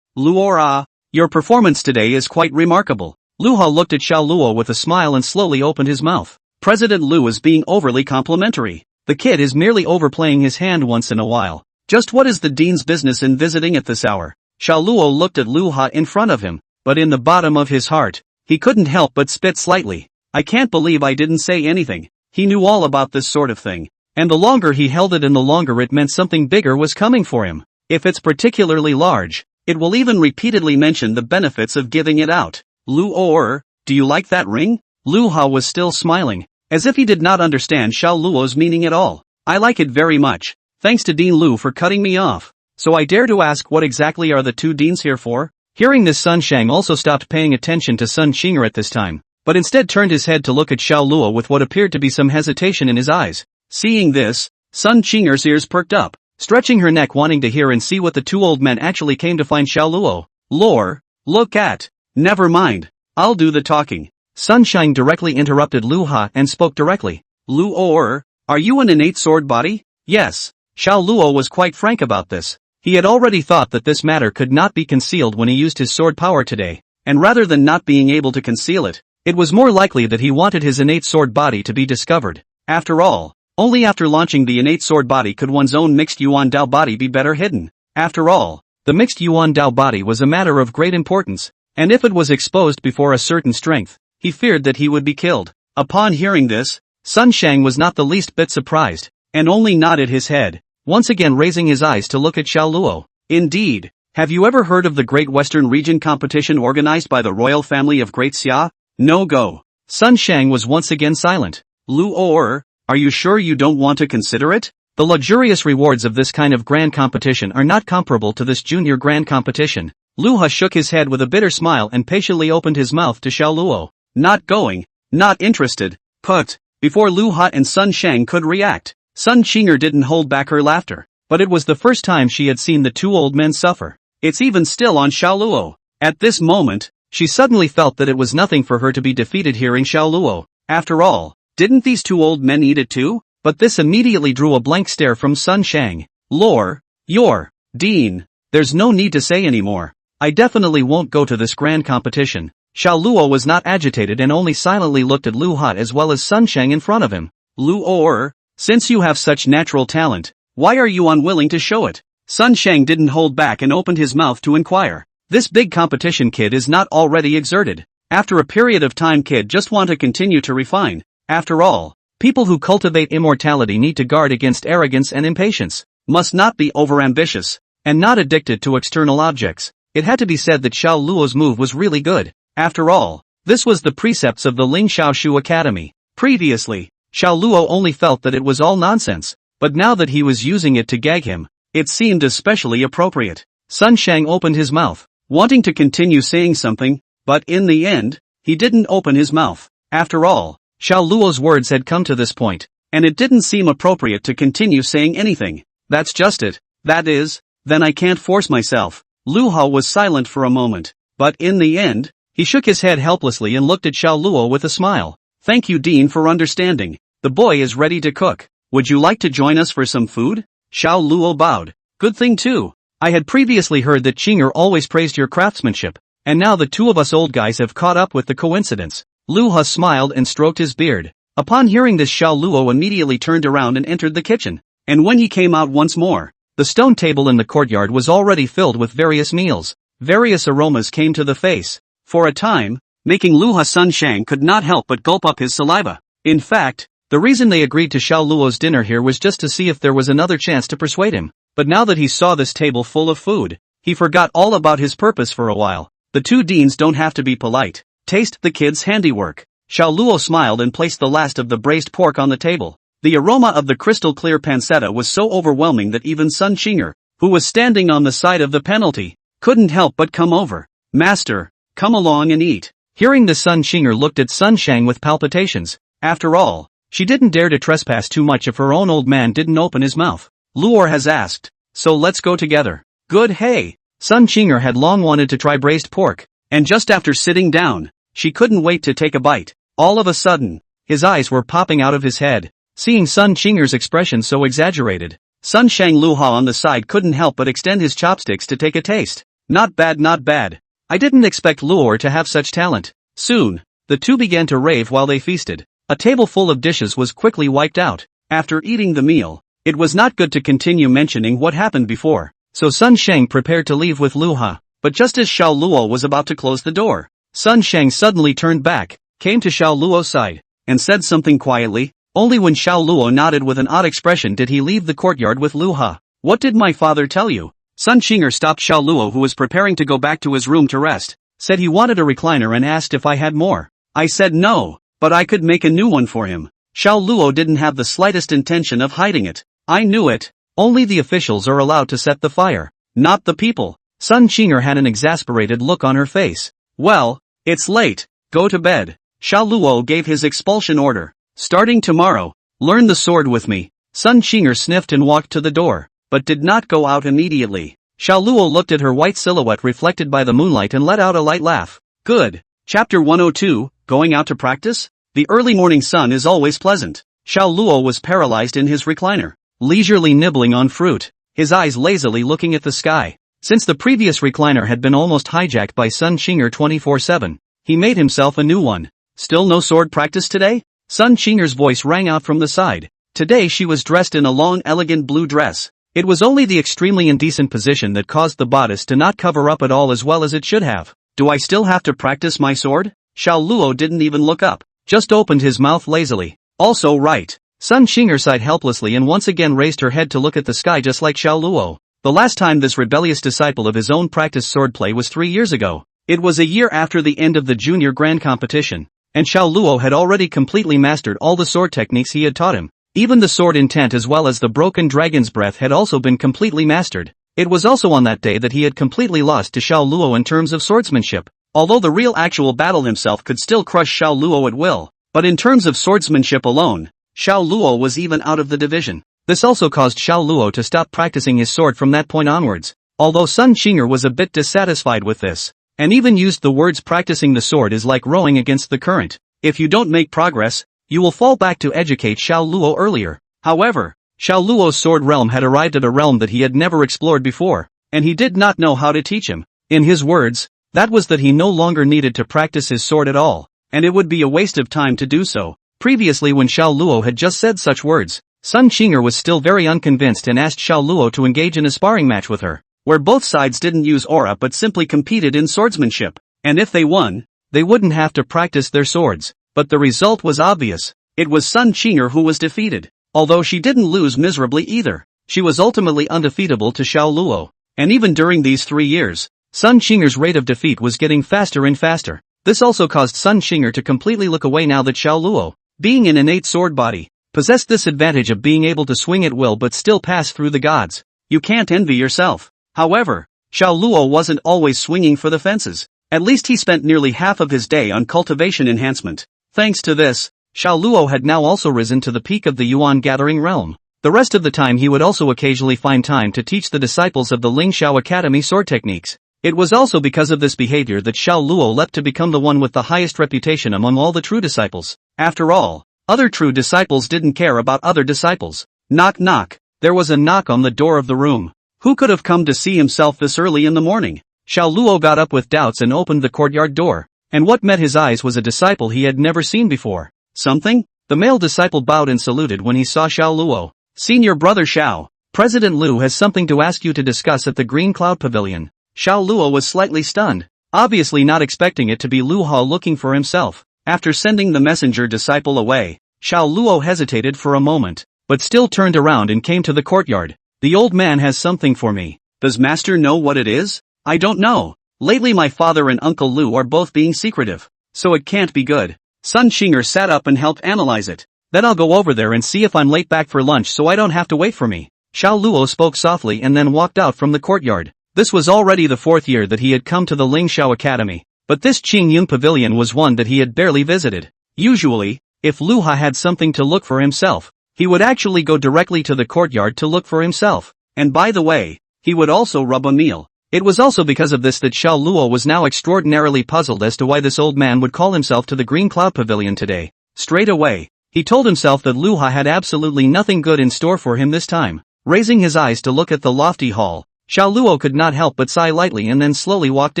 Luora, your performance today is quite remarkable. Lu Ha looked at Xiao Luo with a smile and slowly opened his mouth. President Lu is being overly complimentary. The kid is merely overplaying his hand once in a while. Just what is the dean's business in visiting at this hour? Xiao Luo looked at Lu Ha in front of him, but in the bottom of his heart, he couldn't help but spit slightly. I can't believe I didn't say anything. He knew all about this sort of thing. And the longer he held it and the longer it meant something bigger was coming for him. If it's particularly large, it will even repeatedly mention the benefits of giving it out. Luor, do you like that ring? Lu Ha was still smiling, as if he did not understand Xiao Luo's meaning at all. I like it very much. Thanks to Dean Lu for cutting me off. So I dare to ask, what exactly are the two deans here for? Hearing this, Sun Sheng also stopped paying attention to Sun Qing'er at this time, but instead turned his head to look at Xiao Luo with what appeared to be some hesitation in his eyes. Seeing this, Sun Qing'er's ears perked up, stretching her neck wanting to hear and see what the two old men actually came to find Xiao Luo. Lore, look at. Never mind. I'll do the talking. Sun Sheng directly interrupted Lu Ha and spoke directly. Luor, are you an innate sword body? Yes. Xiao Luo was quite frank about this. He had already thought that this matter could not be concealed when he used his sword power today, and rather than not being able to conceal it, it was more likely that he wanted his innate sword body to be discovered. After all, only after launching the innate sword body could one's own mixed Yuan Dao body be better hidden. After all, the mixed Yuan Dao body was a matter of great importance, and if it was exposed before a certain strength, he feared that he would be killed. Upon hearing this, Sun Sheng was not the least bit surprised, and only nodded his head, once again raising his eyes to look at Xiao Luo. Indeed, have you ever heard of the Great Western Region competition organized by the royal family of Great Xia? No go. Sun Sheng was once again silent. Luor, are you sure you don't want to consider it? The luxurious rewards of this kind of grand competition are not comparable to this junior grand competition. Luha shook his head with a bitter smile and patiently opened his mouth to Xiao Luo. Not going. Not interested. Put. Before Luha and Sun Shang could react, Sun Qinger didn't hold back her laughter. But it was the first time she had seen the two old men suffer. It's even still on Xiao Luo. At this moment, she suddenly felt that it was nothing for her to be defeated here in Xiao Luo. After all, didn't these two old men eat it too? But this immediately drew a blank stare from Sun Shang. Lore, you're Dean. There's no need to say anymore. I definitely won't go to this grand competition. Xiao Luo was not agitated and only silently looked at Lu Hot as well as Sun Shang in front of him. Luo, since you have such natural talent, why are you unwilling to show it? Sun Shang didn't hold back and opened his mouth to inquire. This big competition kid is not already exerted. After a period of time kid just want to continue to refine. After all, people who cultivate immortality need to guard against arrogance and impatience, must not be overambitious, and not addicted to external objects. It had to be said that Xiao Luo's move was really good. After all, this was the precepts of the Ling Xiaoshu Academy. Previously, Xiao Luo only felt that it was all nonsense, but now that he was using it to gag him, it seemed especially appropriate. Sun Shang opened his mouth, wanting to continue saying something, but in the end, he didn't open his mouth. After all, Xiao Luo's words had come to this point, and it didn't seem appropriate to continue saying anything. That's just it. That is, then I can't force myself. Lu Hao was silent for a moment, but in the end, he shook his head helplessly and looked at Xiao Luo with a smile. Thank you Dean for understanding. The boy is ready to cook. Would you like to join us for some food? Xiao Luo bowed. Good thing too. I had previously heard that Qinger always praised your craftsmanship, and now the two of us old guys have caught up with the coincidence. Lu Ha smiled and stroked his beard. Upon hearing this Xiao Luo immediately turned around and entered the kitchen, and when he came out once more, the stone table in the courtyard was already filled with various meals. Various aromas came to the face. For a time, making Lu Ha Sun Shang could not help but gulp up his saliva. In fact, the reason they agreed to Xiao Luo's dinner here was just to see if there was another chance to persuade him. But now that he saw this table full of food, he forgot all about his purpose for a while. The two deans don't have to be polite. Taste the kid's handiwork. Xiao Luo smiled and placed the last of the braised pork on the table. The aroma of the crystal clear pancetta was so overwhelming that even Sun Qinger, who was standing on the side of the penalty, couldn't help but come over. Master, come along and eat. Hearing this, Sun Qinger looked at Sun Shang with palpitations. After all, she didn't dare to trespass too much if her own old man didn't open his mouth. Luor has asked, so let's go together. Good. Hey. Sun Qinger had long wanted to try braised pork, and just after sitting down, she couldn't wait to take a bite. All of a sudden, his eyes were popping out of his head. Seeing Sun Qinger's expression so exaggerated, Sun Shang Luha on the side couldn't help but extend his chopsticks to take a taste. Not bad, not bad. I didn't expect Luor to have such talent. Soon, the two began to rave while they feasted. A table full of dishes was quickly wiped out. After eating the meal, it was not good to continue mentioning what happened before, so Sun Shang prepared to leave with Luha. But just as Xiao Luo was about to close the door, Sun Shang suddenly turned back, came to Xiao Luo's side, and said something quietly. Only when Xiao Luo nodded with an odd expression did he leave the courtyard with Luha. What did my father tell you? Sun Qinger stopped Xiao Luo, who was preparing to go back to his room to rest, said he wanted a recliner and asked if I had more. I said no, but I could make a new one for him. Xiao Luo didn't have the slightest intention of hiding it. I knew it. Only the officials are allowed to set the fire, not the people. Sun Qinger had an exasperated look on her face. Well, it's late. Go to bed. Xiao Luo gave his expulsion order. Starting tomorrow, learn the sword with me. Sun Qinger sniffed and walked to the door, but did not go out immediately. Xiao Luo looked at her white silhouette reflected by the moonlight and let out a light laugh. Good. Chapter 102, Going out to practice? The early morning sun is always pleasant. Xiao Luo was paralyzed in his recliner, leisurely nibbling on fruit, his eyes lazily looking at the sky. Since the previous recliner had been almost hijacked by Sun Qinger 24/7, he made himself a new one. Still no sword practice today? Sun Qinger's voice rang out from the side. Today she was dressed in a long elegant blue dress. It was only the extremely indecent position that caused the bodice to not cover up at all as well as it should have. Do I still have to practice my sword? Xiao Luo didn't even look up, just opened his mouth lazily. Also right. Sun Qinger sighed helplessly and once again raised her head to look at the sky just like Xiao Luo. The last time this rebellious disciple of his own practiced swordplay was 3 years ago. It was a year after the end of the junior grand competition, and Xiao Luo had already completely mastered all the sword techniques he had taught him. Even the sword intent as well as the broken dragon's breath had also been completely mastered. It was also on that day that he had completely lost to Xiao Luo in terms of swordsmanship. Although the real actual battle himself could still crush Xiao Luo at will, but in terms of swordsmanship alone, Xiao Luo was even out of the division. This also caused Xiao Luo to stop practicing his sword from that point onwards. Although Sun Qinger was a bit dissatisfied with this, and even used the words practicing the sword is like rowing against the current. If you don't make progress, you will fall back to educate Xiao Luo earlier. However, Xiao Luo's sword realm had arrived at a realm that he had never explored before, and he did not know how to teach him. In his words, that was that he no longer needed to practice his sword at all, and it would be a waste of time to do so. Previously when Xiao Luo had just said such words, Sun Qinger was still very unconvinced and asked Xiao Luo to engage in a sparring match with her, where both sides didn't use aura but simply competed in swordsmanship, and if they won, they wouldn't have to practice their swords. But the result was obvious. It was Sun Qinger who was defeated. Although she didn't lose miserably either, she was ultimately undefeatable to Xiao Luo. And even during these 3 years, Sun Qinger's rate of defeat was getting faster and faster. This also caused Sun Qinger to completely look away now that Xiao Luo, being an innate sword body, possessed this advantage of being able to swing at will but still pass through the gods. You can't envy yourself. However, Xiao Luo wasn't always swinging for the fences. At least he spent nearly half of his day on cultivation enhancement. Thanks to this, Xiao Luo had now also risen to the peak of the Yuan gathering realm. The rest of the time he would also occasionally find time to teach the disciples of the Ling Xiao Academy sword techniques. It was also because of this behavior that Xiao Luo leapt to become the one with the highest reputation among all the true disciples. After all, other true disciples didn't care about other disciples. Knock knock. There was a knock on the door of the room. Who could have come to see himself this early in the morning? Xiao Luo got up with doubts and opened the courtyard door. And what met his eyes was a disciple he had never seen before. Something? The male disciple bowed and saluted when he saw Xiao Luo. Senior brother Xiao, President Lu has something to ask you to discuss at the Green Cloud Pavilion. Xiao Luo was slightly stunned, obviously not expecting it to be Lu Ha looking for himself. After sending the messenger disciple away, Xiao Luo hesitated for a moment, but still turned around and came to the courtyard. The old man has something for me. Does master know what it is? I don't know. Lately my father and Uncle Lu are both being secretive, so it can't be good. Sun Qinger sat up and helped analyze it. Then I'll go over there and see if I'm late back for lunch so I don't have to wait for me. Xiao Luo spoke softly and then walked out from the courtyard. This was already the 4th year that he had come to the Ling Xiao Academy, but this Qingyun Pavilion was one that he had barely visited. Usually, if Lu Ha had something to look for himself, he would actually go directly to the courtyard to look for himself. And by the way, he would also rub a meal. It was also because of this that Xiao Luo was now extraordinarily puzzled as to why this old man would call himself to the Green Cloud Pavilion today. Straight away, he told himself that Lu Ha had absolutely nothing good in store for him this time. Raising his eyes to look at the lofty hall, Xiao Luo could not help but sigh lightly and then slowly walked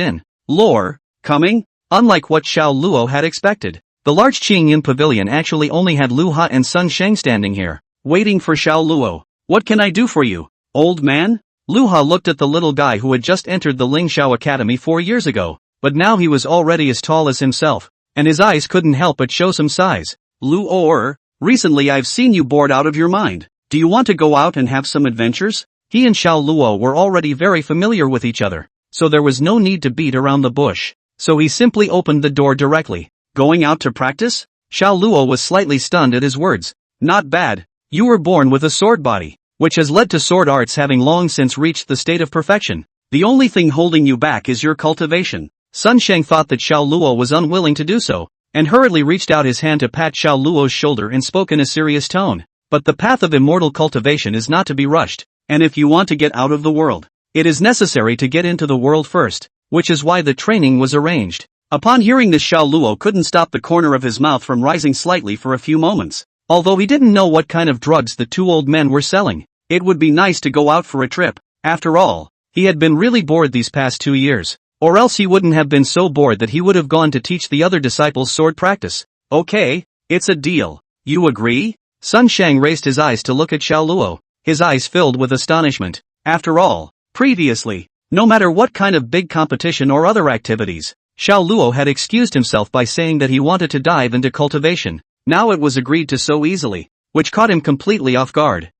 in. Lore, coming? Unlike what Xiao Luo had expected, the large Qingyun Pavilion actually only had Lu Ha and Sun Sheng standing here, waiting for Xiao Luo. What can I do for you, old man? Lu Ha looked at the little guy who had just entered the Ling Xiao Academy 4 years ago, but now he was already as tall as himself, and his eyes couldn't help but show some size. Lu Or, recently I've seen you bored out of your mind. Do you want to go out and have some adventures? He and Xiao Luo were already very familiar with each other, so there was no need to beat around the bush. So he simply opened the door directly. Going out to practice? Xiao Luo was slightly stunned at his words. Not bad. You were born with a sword body, which has led to sword arts having long since reached the state of perfection. The only thing holding you back is your cultivation. Sun Sheng thought that Xiao Luo was unwilling to do so, and hurriedly reached out his hand to pat Xiao Luo's shoulder and spoke in a serious tone. But the path of immortal cultivation is not to be rushed, and if you want to get out of the world, it is necessary to get into the world first, which is why the training was arranged. Upon hearing this, Xiao Luo couldn't stop the corner of his mouth from rising slightly for a few moments. Although he didn't know what kind of drugs the two old men were selling, it would be nice to go out for a trip. After all, he had been really bored these past 2 years, or else he wouldn't have been so bored that he would have gone to teach the other disciples sword practice. Okay, it's a deal. You agree? Sun Sheng raised his eyes to look at Xiao Luo, his eyes filled with astonishment. After all, previously, no matter what kind of big competition or other activities, Xiao Luo had excused himself by saying that he wanted to dive into cultivation. Now it was agreed to so easily, which caught him completely off guard.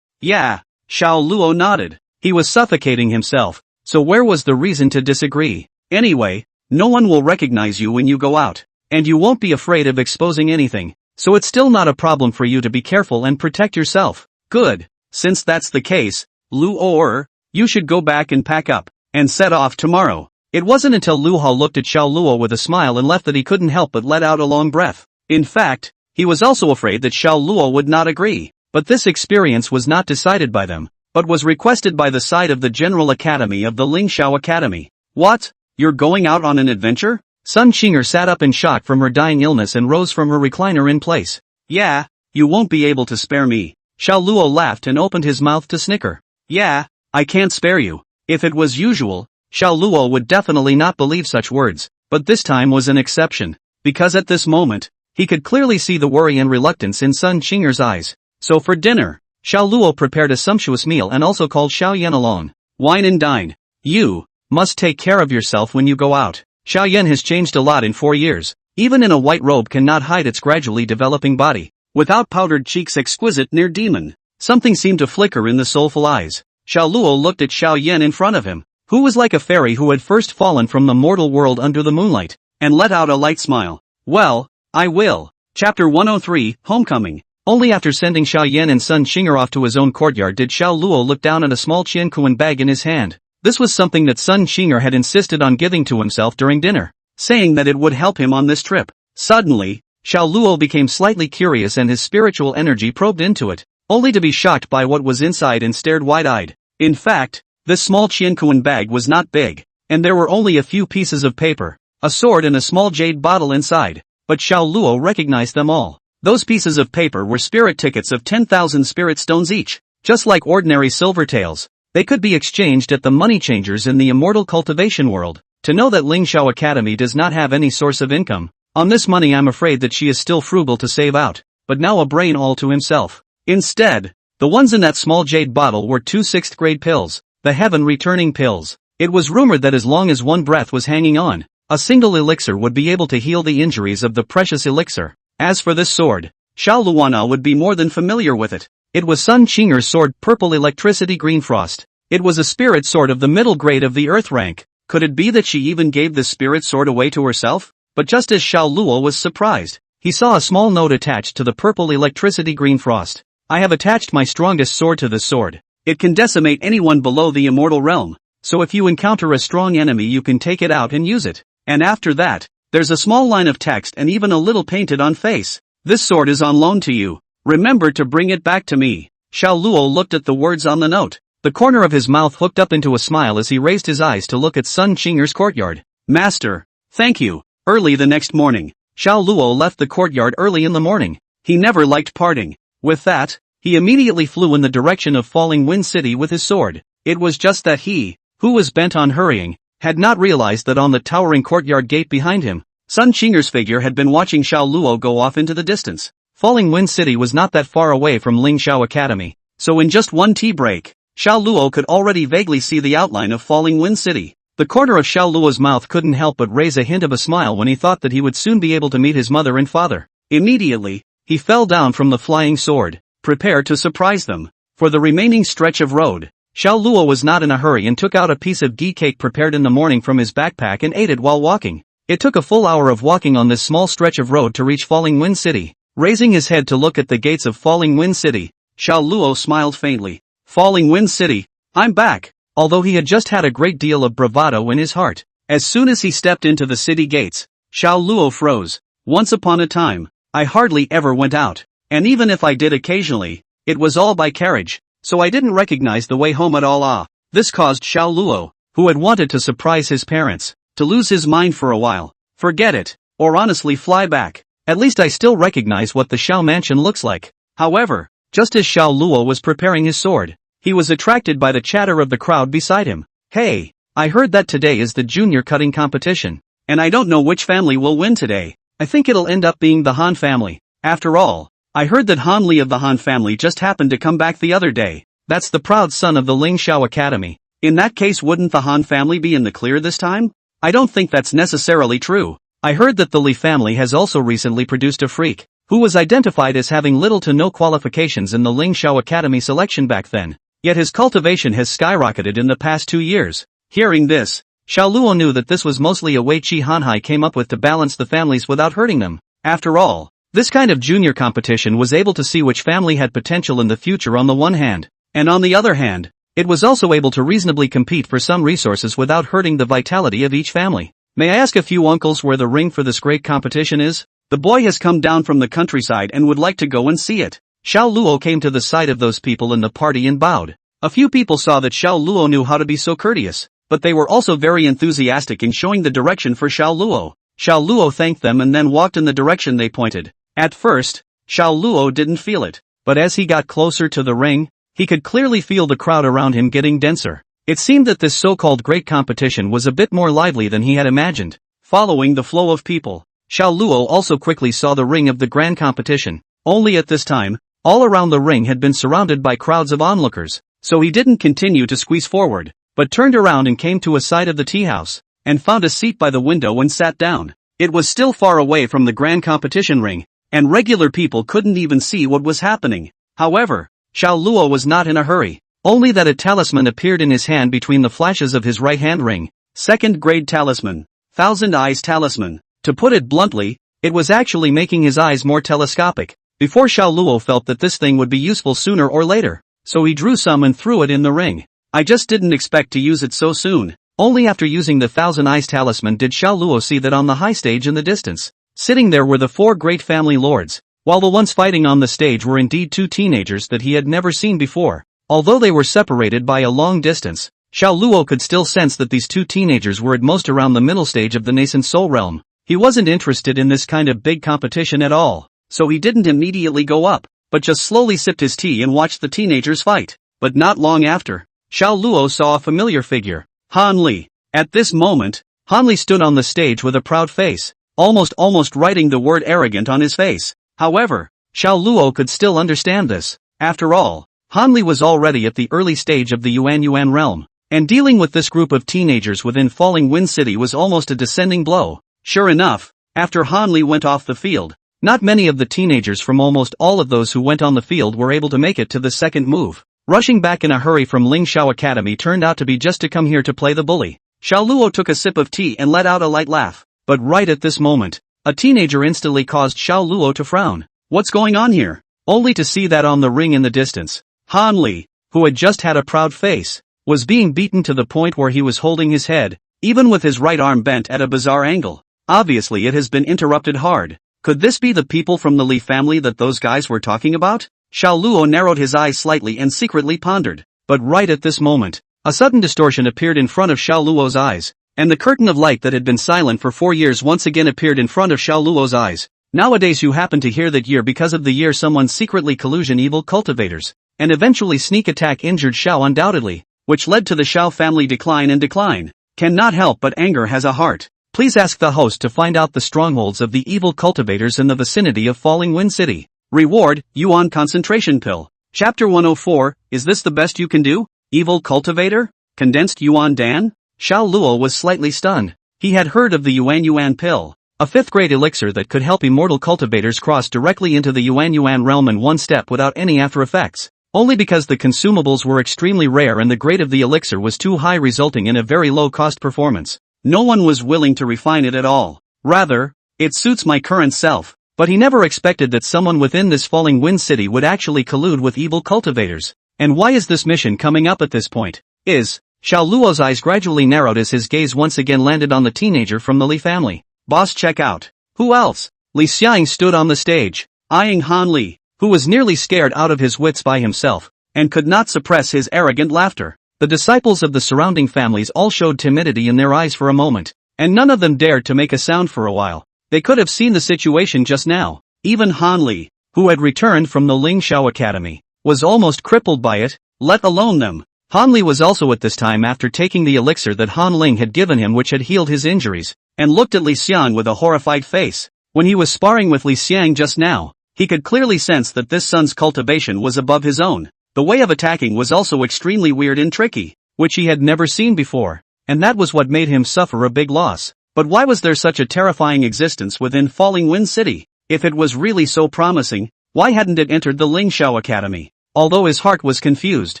Yeah, Xiao Luo nodded. He was suffocating himself, so where was the reason to disagree? Anyway, no one will recognize you when you go out, and you won't be afraid of exposing anything. so it's still not a problem for you to be careful and protect yourself. Good. Since that's the case, you should go back and pack up, and set off tomorrow. It wasn't until Lu Hao looked at Xiao Luo with a smile and left that he couldn't help but let out a long breath. In fact, he was also afraid that Xiao Luo would not agree, but this experience was not decided by them, but was requested by the side of the General Academy of the Lingxiao Academy. What? You're going out on an adventure? Sun Qinger sat up in shock from her dying illness and rose from her recliner in place. Yeah, you won't be able to spare me. Xiao Luo laughed and opened his mouth to snicker. Yeah, I can't spare you. If it was usual, Xiao Luo would definitely not believe such words, but this time was an exception, because at this moment, he could clearly see the worry and reluctance in Sun Qinger's eyes. So for dinner, Xiao Luo prepared a sumptuous meal and also called Xiao Yan along. Wine and dine. You must take care of yourself when you go out. Xiao Yan has changed a lot in 4 years. Even in a white robe cannot hide its gradually developing body. Without powdered cheeks exquisite near demon. Something seemed to flicker in the soulful eyes. Xiao Luo looked at Xiao Yan in front of him, who was like a fairy who had first fallen from the mortal world under the moonlight, and let out a light smile. Well, I will. Chapter 103, Homecoming. Only after sending Xiao Yan and Sun Qinger off to his own courtyard did Xiao Luo look down at a small Qiankuan bag in his hand. This was something that Sun Qinger had insisted on giving to himself during dinner, saying that it would help him on this trip. Suddenly, Xiao Luo became slightly curious and his spiritual energy probed into it, only to be shocked by what was inside and stared wide-eyed. In fact, this small Qiankuan bag was not big, and there were only a few pieces of paper, a sword and a small jade bottle inside, but Xiao Luo recognized them all. Those pieces of paper were spirit tickets of 10,000 spirit stones each. Just like ordinary silver taels, they could be exchanged at the money changers in the immortal cultivation world. To know that Lingxiao Academy does not have any source of income, on this money I'm afraid that she is still frugal to save out, but now a brain all to himself. Instead, the ones in that small jade bottle were 2 6th grade pills, the heaven-returning pills. It was rumored that as long as one breath was hanging on, a single elixir would be able to heal the injuries of the precious elixir. As for this sword, Xiao Luana would be more than familiar with it. It was Sun Qinger's sword, Purple Electricity Green Frost. It was a spirit sword of the middle grade of the earth rank. Could it be that she even gave this spirit sword away to herself? But just as Xiao Luo was surprised, he saw a small note attached to the Purple Electricity Green Frost. I have attached my strongest sword to this sword. It can decimate anyone below the immortal realm, so if you encounter a strong enemy you can take it out and use it. And after that, there's a small line of text and even a little painted on face. This sword is on loan to you. Remember to bring it back to me. Xiao Luo looked at the words on the note. The corner of his mouth hooked up into a smile as he raised his eyes to look at Sun Qinger's courtyard. Master, thank you. Early the next morning, Xiao Luo left the courtyard early in the morning. He never liked parting. With that, he immediately flew in the direction of Falling Wind City with his sword. It was just that he, who was bent on hurrying, had not realized that on the towering courtyard gate behind him, Sun Qinger's figure had been watching Xiao Luo go off into the distance. Falling Wind City was not that far away from Lingxiao Academy, so in just one tea break, Xiao Luo could already vaguely see the outline of Falling Wind City. The corner of Xiao Luo's mouth couldn't help but raise a hint of a smile when he thought that he would soon be able to meet his mother and father. Immediately, he fell down from the flying sword, prepared to surprise them. For the remaining stretch of road, Xiao Luo was not in a hurry and took out a piece of ghee cake prepared in the morning from his backpack and ate it while walking. It took a full hour of walking on this small stretch of road to reach Falling Wind City. Raising his head to look at the gates of Falling Wind City, Xiao Luo smiled faintly. Falling Wind City, I'm back. Although he had just had a great deal of bravado in his heart. As soon as he stepped into the city gates, Xiao Luo froze. Once upon a time, I hardly ever went out. And even if I did occasionally, it was all by carriage, so I didn't recognize the way home at all. This caused Xiao Luo, who had wanted to surprise his parents, to lose his mind for a while. Forget it, or honestly fly back. At least I still recognize what the Xiao mansion looks like. However, just as Xiao Luo was preparing his sword, he was attracted by the chatter of the crowd beside him. Hey, I heard that today is the junior cutting competition, and I don't know which family will win today. I think it'll end up being the Han family. After all, I heard that Han Li of the Han family just happened to come back the other day. That's the proud son of the Lingxiao Academy. In that case, wouldn't the Han family be in the clear this time? I don't think that's necessarily true. I heard that the Li family has also recently produced a freak, who was identified as having little to no qualifications in the Lingxiao Academy selection back then. Yet his cultivation has skyrocketed in the past 2 years. Hearing this, Xiao Luo knew that this was mostly a way Qi Hanhai came up with to balance the families without hurting them. After all, This kind of junior competition was able to see which family had potential in the future on the one hand, and on the other hand, it was also able to reasonably compete for some resources without hurting the vitality of each family. May I ask a few uncles where the ring for this great competition is? The boy has come down from the countryside and would like to go and see it. Xiao Luo came to the side of those people in the party and bowed. A few people saw that Xiao Luo knew how to be so courteous, but they were also very enthusiastic in showing the direction for Xiao Luo. Xiao Luo thanked them and then walked in the direction they pointed. At first, Xiao Luo didn't feel it, but as he got closer to the ring, he could clearly feel the crowd around him getting denser. It seemed that this so-called great competition was a bit more lively than he had imagined. Following the flow of people, Xiao Luo also quickly saw the ring of the grand competition. Only at this time, all around the ring had been surrounded by crowds of onlookers, so he didn't continue to squeeze forward, but turned around and came to a side of the tea house, and found a seat by the window and sat down. It was still far away from the grand competition ring, and regular people couldn't even see what was happening. However, Xiao Luo was not in a hurry, only that a talisman appeared in his hand between the flashes of his right hand ring. Second grade talisman. Thousand Eyes Talisman. To put it bluntly, it was actually making his eyes more telescopic. Before Xiao Luo felt that this thing would be useful sooner or later, so he drew some and threw it in the ring. I just didn't expect to use it so soon. Only after using the Thousand Eyes Talisman did Xiao Luo see that on the high stage in the distance, sitting there were the four great family lords, while the ones fighting on the stage were indeed two teenagers that he had never seen before. Although they were separated by a long distance, Xiao Luo could still sense that these two teenagers were at most around the middle stage of the nascent soul realm. He wasn't interested in this kind of big competition at all, so he didn't immediately go up, but just slowly sipped his tea and watched the teenagers fight. But not long after, Xiao Luo saw a familiar figure, Han Li. At this moment, Han Li stood on the stage with a proud face, almost writing the word arrogant on his face. However, Xiao Luo could still understand this. After all, Han Li was already at the early stage of the Yuan realm, and dealing with this group of teenagers within Falling Wind City was almost a descending blow. Sure enough, after Han Li went off the field, not many of the teenagers from almost all of those who went on the field were able to make it to the second move. Rushing back in a hurry from Ling Xiao Academy turned out to be just to come here to play the bully. Xiao Luo took a sip of tea and let out a light laugh, but right at this moment, a teenager instantly caused Xiao Luo to frown. What's going on here? Only to see that on the ring in the distance, Han Li, who had just had a proud face, was being beaten to the point where he was holding his head, even with his right arm bent at a bizarre angle. Obviously it has been interrupted hard. Could this be the people from the Li family that those guys were talking about? Xiao Luo narrowed his eyes slightly and secretly pondered. But right at this moment, a sudden distortion appeared in front of Xiao Luo's eyes, and the curtain of light that had been silent for 4 years once again appeared in front of Xiao Luo's eyes. Nowadays you happen to hear that year because of the year someone secretly collusion evil cultivators, and eventually sneak attack injured Xiao undoubtedly, which led to the Xiao family decline. Cannot help but anger has a heart. Please ask the host to find out the strongholds of the evil cultivators in the vicinity of Falling Wind City. Reward, Yuan Concentration Pill. Chapter 104, is this the best you can do? Evil cultivator? Condensed Yuan Dan? Xiao Luo was slightly stunned. He had heard of the Yuan pill, a 5th grade elixir that could help immortal cultivators cross directly into the Yuan realm in one step without any after effects, only because the consumables were extremely rare and the grade of the elixir was too high, resulting in a very low cost performance. No one was willing to refine it at all. Rather, it suits my current self. But he never expected that someone within this Falling Wind City would actually collude with evil cultivators. And why is this mission coming up at this point? Xiao Luo's eyes gradually narrowed as his gaze once again landed on the teenager from the Li family. Boss, check out. Who else? Li Xiang stood on the stage, eyeing Han Li, who was nearly scared out of his wits by himself, and could not suppress his arrogant laughter. The disciples of the surrounding families all showed timidity in their eyes for a moment, and none of them dared to make a sound for a while. They could have seen the situation just now. Even Han Li, who had returned from the Ling Xiao Academy, was almost crippled by it, let alone them. Han Li was also at this time after taking the elixir that Han Ling had given him, which had healed his injuries, and looked at Li Xiang with a horrified face. When he was sparring with Li Xiang just now, he could clearly sense that this son's cultivation was above his own. The way of attacking was also extremely weird and tricky, which he had never seen before, and that was what made him suffer a big loss. But why was there such a terrifying existence within Falling Wind City? If it was really so promising, why hadn't it entered the Ling Xiao Academy? Although his heart was confused,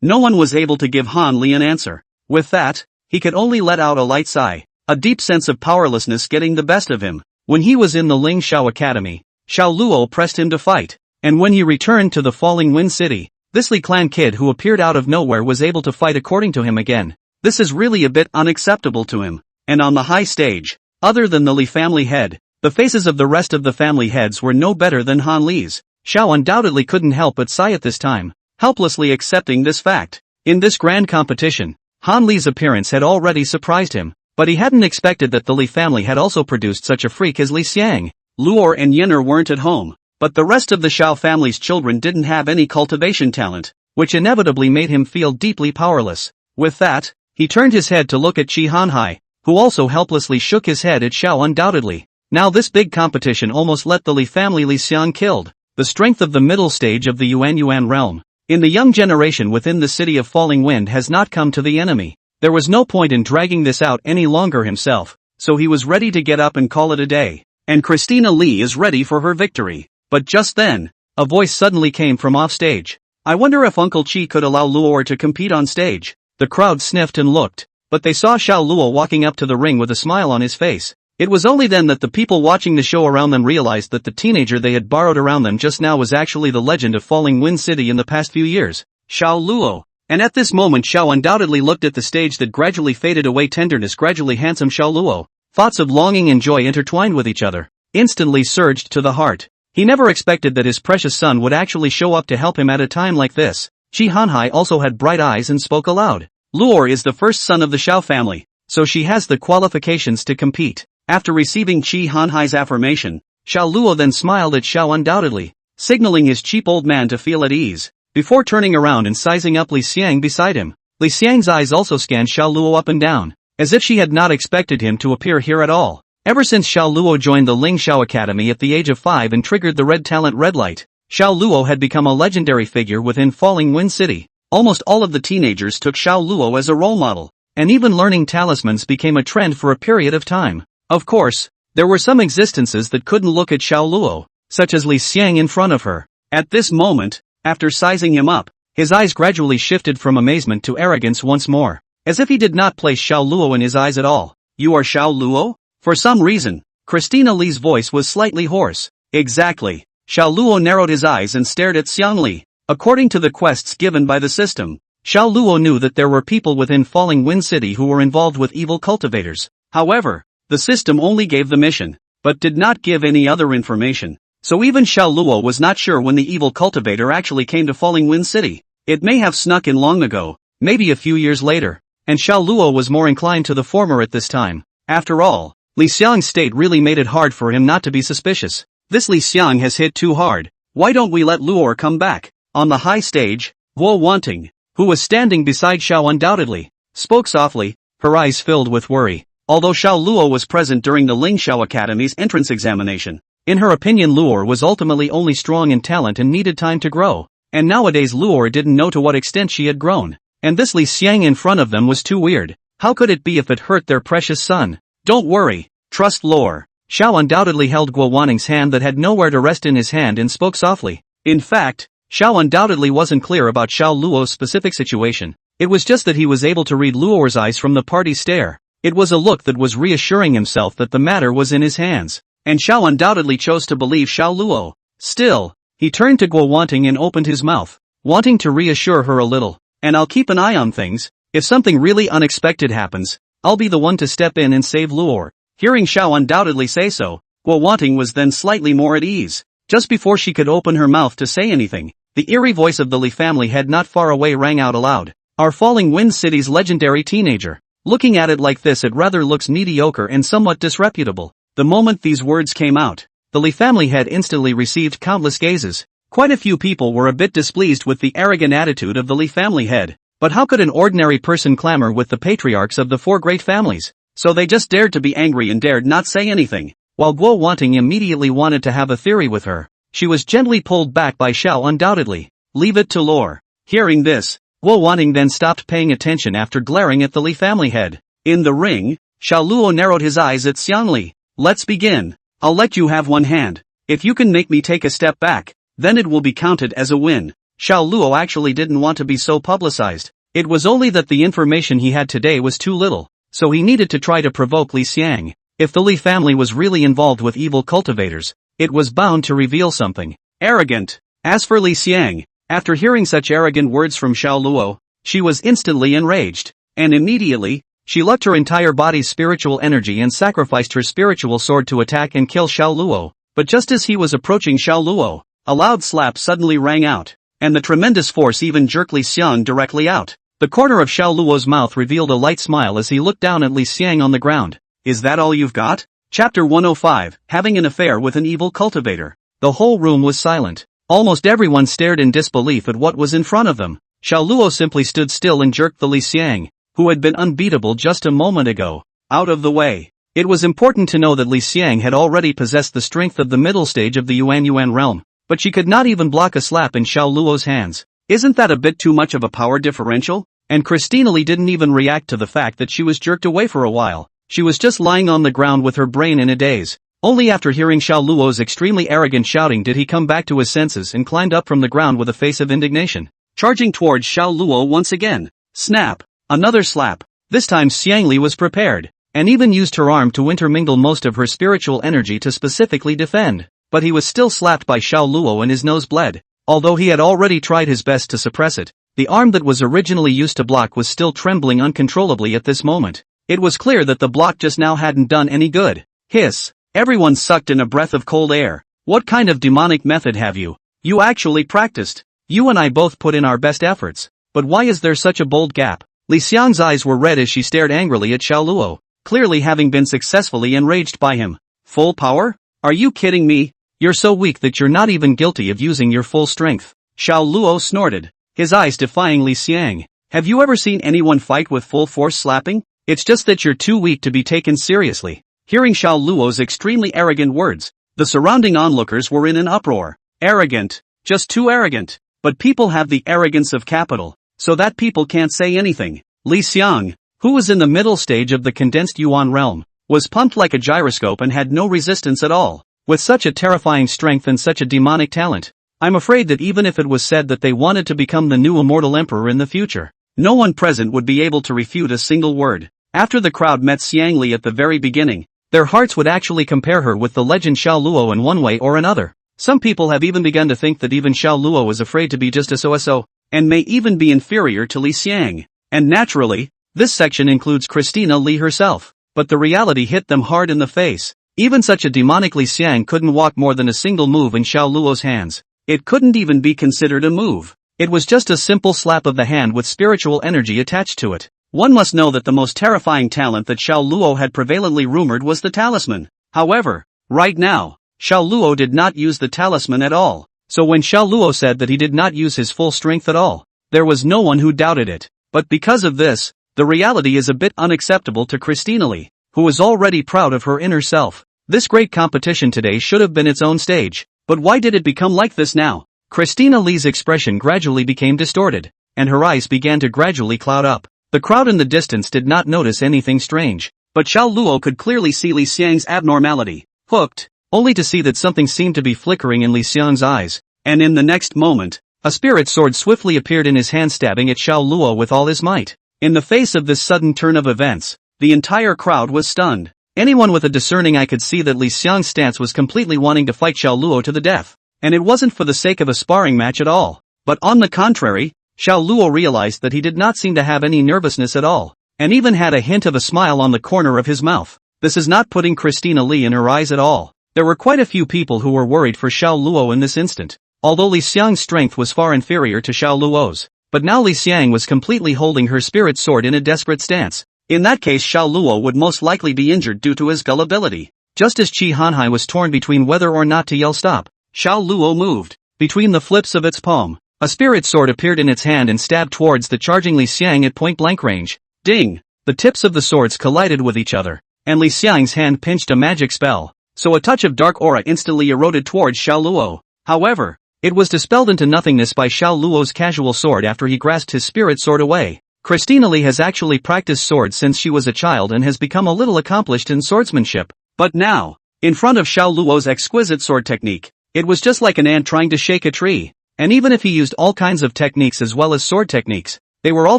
no one was able to give Han Li an answer. With that, he could only let out a light sigh, a deep sense of powerlessness getting the best of him. When he was in the Ling Xiao Academy, Xiao Luo pressed him to fight. And when he returned to the Falling Wind City, this Li Clan kid who appeared out of nowhere was able to fight according to him again. This is really a bit unacceptable to him. And on the high stage, other than the Li family head, the faces of the rest of the family heads were no better than Han Li's. Xiao undoubtedly couldn't help but sigh at this time, helplessly accepting this fact. In this grand competition, Han Li's appearance had already surprised him, but he hadn't expected that the Li family had also produced such a freak as Li Xiang. Luor and Yen'er weren't at home, but the rest of the Xiao family's children didn't have any cultivation talent, which inevitably made him feel deeply powerless. With that, he turned his head to look at Qi Hanhai, who also helplessly shook his head at Xiao undoubtedly. Now this big competition almost let the Li family Li Xiang killed. The strength of the middle stage of the Yuan realm, in the young generation within the city of Falling Wind has not come to the enemy. There was no point in dragging this out any longer himself, so he was ready to get up and call it a day. And Christina Li is ready for her victory. But just then, a voice suddenly came from off stage. I wonder if Uncle Qi could allow Luo to compete on stage. The crowd sniffed and looked, but they saw Xiao Luo walking up to the ring with a smile on his face. It was only then that the people watching the show around them realized that the teenager they had borrowed around them just now was actually the legend of Falling Wind City in the past few years, Xiao Luo. And at this moment Xiao undoubtedly looked at the stage that gradually faded away. Tenderness, gradually handsome Xiao Luo. Thoughts of longing and joy intertwined with each other, instantly surged to the heart. He never expected that his precious son would actually show up to help him at a time like this. Qi Hanhai also had bright eyes and spoke aloud. Luor is the first son of the Xiao family, so she has the qualifications to compete. After receiving Qi Hanhai's affirmation, Xiao Luo then smiled at Xiao undoubtedly, signaling his cheap old man to feel at ease, before turning around and sizing up Li Xiang beside him. Li Xiang's eyes also scanned Xiao Luo up and down, as if she had not expected him to appear here at all. Ever since Xiao Luo joined the Ling Xiao Academy at the age of 5 and triggered the red talent red light, Xiao Luo had become a legendary figure within Falling Wind City. Almost all of the teenagers took Xiao Luo as a role model, and even learning talismans became a trend for a period of time. Of course, there were some existences that couldn't look at Xiao Luo, such as Li Xiang in front of her. At this moment, after sizing him up, his eyes gradually shifted from amazement to arrogance once more, as if he did not place Xiao Luo in his eyes at all. You are Xiao Luo? For some reason, Christina Li's voice was slightly hoarse. Exactly. Xiao Luo narrowed his eyes and stared at Xiang Li. According to the quests given by the system, Xiao Luo knew that there were people within Falling Wind City who were involved with evil cultivators. However, the system only gave the mission, but did not give any other information. So even Xiao Luo was not sure when the evil cultivator actually came to Falling Wind City. It may have snuck in long ago, maybe a few years later, and Xiao Luo was more inclined to the former at this time. After all, Li Xiang's state really made it hard for him not to be suspicious. This Li Xiang has hit too hard. Why don't we let Luor come back? On the high stage, Guo Wanting, who was standing beside Xiao undoubtedly, spoke softly, her eyes filled with worry. Although Xiao Luo was present during the Ling Xiao Academy's entrance examination, in her opinion Luor was ultimately only strong in talent and needed time to grow. And nowadays Luor didn't know to what extent she had grown. And this Li Xiang in front of them was too weird. How could it be if it hurt their precious son? Don't worry, trust Luor. Xiao undoubtedly held Guo Wanting's hand that had nowhere to rest in his hand and spoke softly. In fact, Xiao undoubtedly wasn't clear about Xiao Luo's specific situation. It was just that he was able to read Luor's eyes from the party's stare. It was a look that was reassuring himself that the matter was in his hands, and Xiao undoubtedly chose to believe Xiao Luo. Still, he turned to Guo Wanting and opened his mouth, wanting to reassure her a little. And I'll keep an eye on things. If something really unexpected happens, I'll be the one to step in and save Luor. Hearing Xiao undoubtedly say so, Guo Wanting was then slightly more at ease. Just before she could open her mouth to say anything, the eerie voice of the Li family head not far away rang out aloud. Our Falling Wind City's legendary teenager. Looking at it like this, it rather looks mediocre and somewhat disreputable. The moment these words came out, the Li family head instantly received countless gazes. Quite a few people were a bit displeased with the arrogant attitude of the Li family head. But how could an ordinary person clamor with the patriarchs of the 4 great families? So they just dared to be angry and dared not say anything. While Guo Wanting immediately wanted to have a theory with her, she was gently pulled back by Xiao undoubtedly. Leave it to Luor. Hearing this, Guo Wanting then stopped paying attention after glaring at the Li family head. In the ring, Xiao Luo narrowed his eyes at Xiang Li. Let's begin. I'll let you have one hand. If you can make me take a step back, then it will be counted as a win. Xiao Luo actually didn't want to be so publicized. It was only that the information he had today was too little, so he needed to try to provoke Li Xiang. If the Li family was really involved with evil cultivators, it was bound to reveal something arrogant. As for Li Xiang, after hearing such arrogant words from Xiao Luo, she was instantly enraged, and immediately, she locked her entire body's spiritual energy and sacrificed her spiritual sword to attack and kill Xiao Luo. But just as he was approaching Xiao Luo, a loud slap suddenly rang out, and the tremendous force even jerked Li Xiang directly out. The corner of Xiao Luo's mouth revealed a light smile as he looked down at Li Xiang on the ground. Is that all you've got? Chapter 105, Having an Affair with an Evil Cultivator. The whole room was silent. Almost everyone stared in disbelief at what was in front of them. Xiao Luo simply stood still and jerked the Li Xiang, who had been unbeatable just a moment ago, out of the way. It was important to know that Li Xiang had already possessed the strength of the middle stage of the Yuan realm, but she could not even block a slap in Xiao Luo's hands. Isn't that a bit too much of a power differential? And Christina Li didn't even react to the fact that she was jerked away for a while. She was just lying on the ground with her brain in a daze. Only after hearing Xiao Luo's extremely arrogant shouting did he come back to his senses and climbed up from the ground with a face of indignation. Charging towards Xiao Luo once again. Snap! Another slap. This time Xiang Li was prepared, and even used her arm to intermingle most of her spiritual energy to specifically defend. But he was still slapped by Xiao Luo and his nose bled. Although he had already tried his best to suppress it, the arm that was originally used to block was still trembling uncontrollably at this moment. It was clear that the block just now hadn't done any good. Hiss! Everyone sucked in a breath of cold air. What kind of demonic method have you? You actually practiced. You and I both put in our best efforts. But why is there such a bold gap? Li Xiang's eyes were red as she stared angrily at Xiao Luo, clearly having been successfully enraged by him. Full power? Are you kidding me? You're so weak that you're not even guilty of using your full strength. Xiao Luo snorted, his eyes defying Li Xiang. Have you ever seen anyone fight with full force slapping? It's just that you're too weak to be taken seriously. Hearing Xiao Luo's extremely arrogant words, the surrounding onlookers were in an uproar. Arrogant. Just too arrogant. But people have the arrogance of capital, so that people can't say anything. Li Xiang, who was in the middle stage of the condensed Yuan realm, was pumped like a gyroscope and had no resistance at all. With such a terrifying strength and such a demonic talent, I'm afraid that even if it was said that they wanted to become the new immortal emperor in the future, no one present would be able to refute a single word. After the crowd met Xiang Li at the very beginning, their hearts would actually compare her with the legend Xiao Luo in one way or another. Some people have even begun to think that even Xiao Luo is afraid to be just a so-so, and may even be inferior to Li Xiang. And naturally, this section includes Christina Li herself. But the reality hit them hard in the face. Even such a demonic Li Xiang couldn't walk more than a single move in Xiao Luo's hands. It couldn't even be considered a move. It was just a simple slap of the hand with spiritual energy attached to it. One must know that the most terrifying talent that Xiao Luo had prevalently rumored was the talisman. However, right now, Xiao Luo did not use the talisman at all. So when Xiao Luo said that he did not use his full strength at all, there was no one who doubted it. But because of this, the reality is a bit unacceptable to Christina Li, who was already proud of her inner self. This great competition today should have been its own stage. But why did it become like this now? Christina Li's expression gradually became distorted, and her eyes began to gradually cloud up. The crowd in the distance did not notice anything strange, but Xiao Luo could clearly see Li Xiang's abnormality. Hooked, only to see that something seemed to be flickering in Li Xiang's eyes, and in the next moment, a spirit sword swiftly appeared in his hand, stabbing at Xiao Luo with all his might. In the face of this sudden turn of events, the entire crowd was stunned. Anyone with a discerning eye could see that Li Xiang's stance was completely wanting to fight Xiao Luo to the death, and it wasn't for the sake of a sparring match at all. But on the contrary, Xiao Luo realized that he did not seem to have any nervousness at all, and even had a hint of a smile on the corner of his mouth. This is not putting Christina Li in her eyes at all. There were quite a few people who were worried for Xiao Luo in this instant, although Li Xiang's strength was far inferior to Xiao Luo's. But now Li Xiang was completely holding her spirit sword in a desperate stance. In that case, Xiao Luo would most likely be injured due to his gullibility. Just as Qi Hanhai was torn between whether or not to yell stop, Xiao Luo moved. Between the flips of its palm, a spirit sword appeared in its hand and stabbed towards the charging Li Xiang at point-blank range. Ding! The tips of the swords collided with each other, and Li Xiang's hand pinched a magic spell, so a touch of dark aura instantly eroded towards Xiao Luo. However, it was dispelled into nothingness by Xiao Luo's casual sword after he grasped his spirit sword away. Christina Li has actually practiced swords since she was a child and has become a little accomplished in swordsmanship. But now, in front of Xiao Luo's exquisite sword technique, it was just like an ant trying to shake a tree. And even if he used all kinds of techniques as well as sword techniques, they were all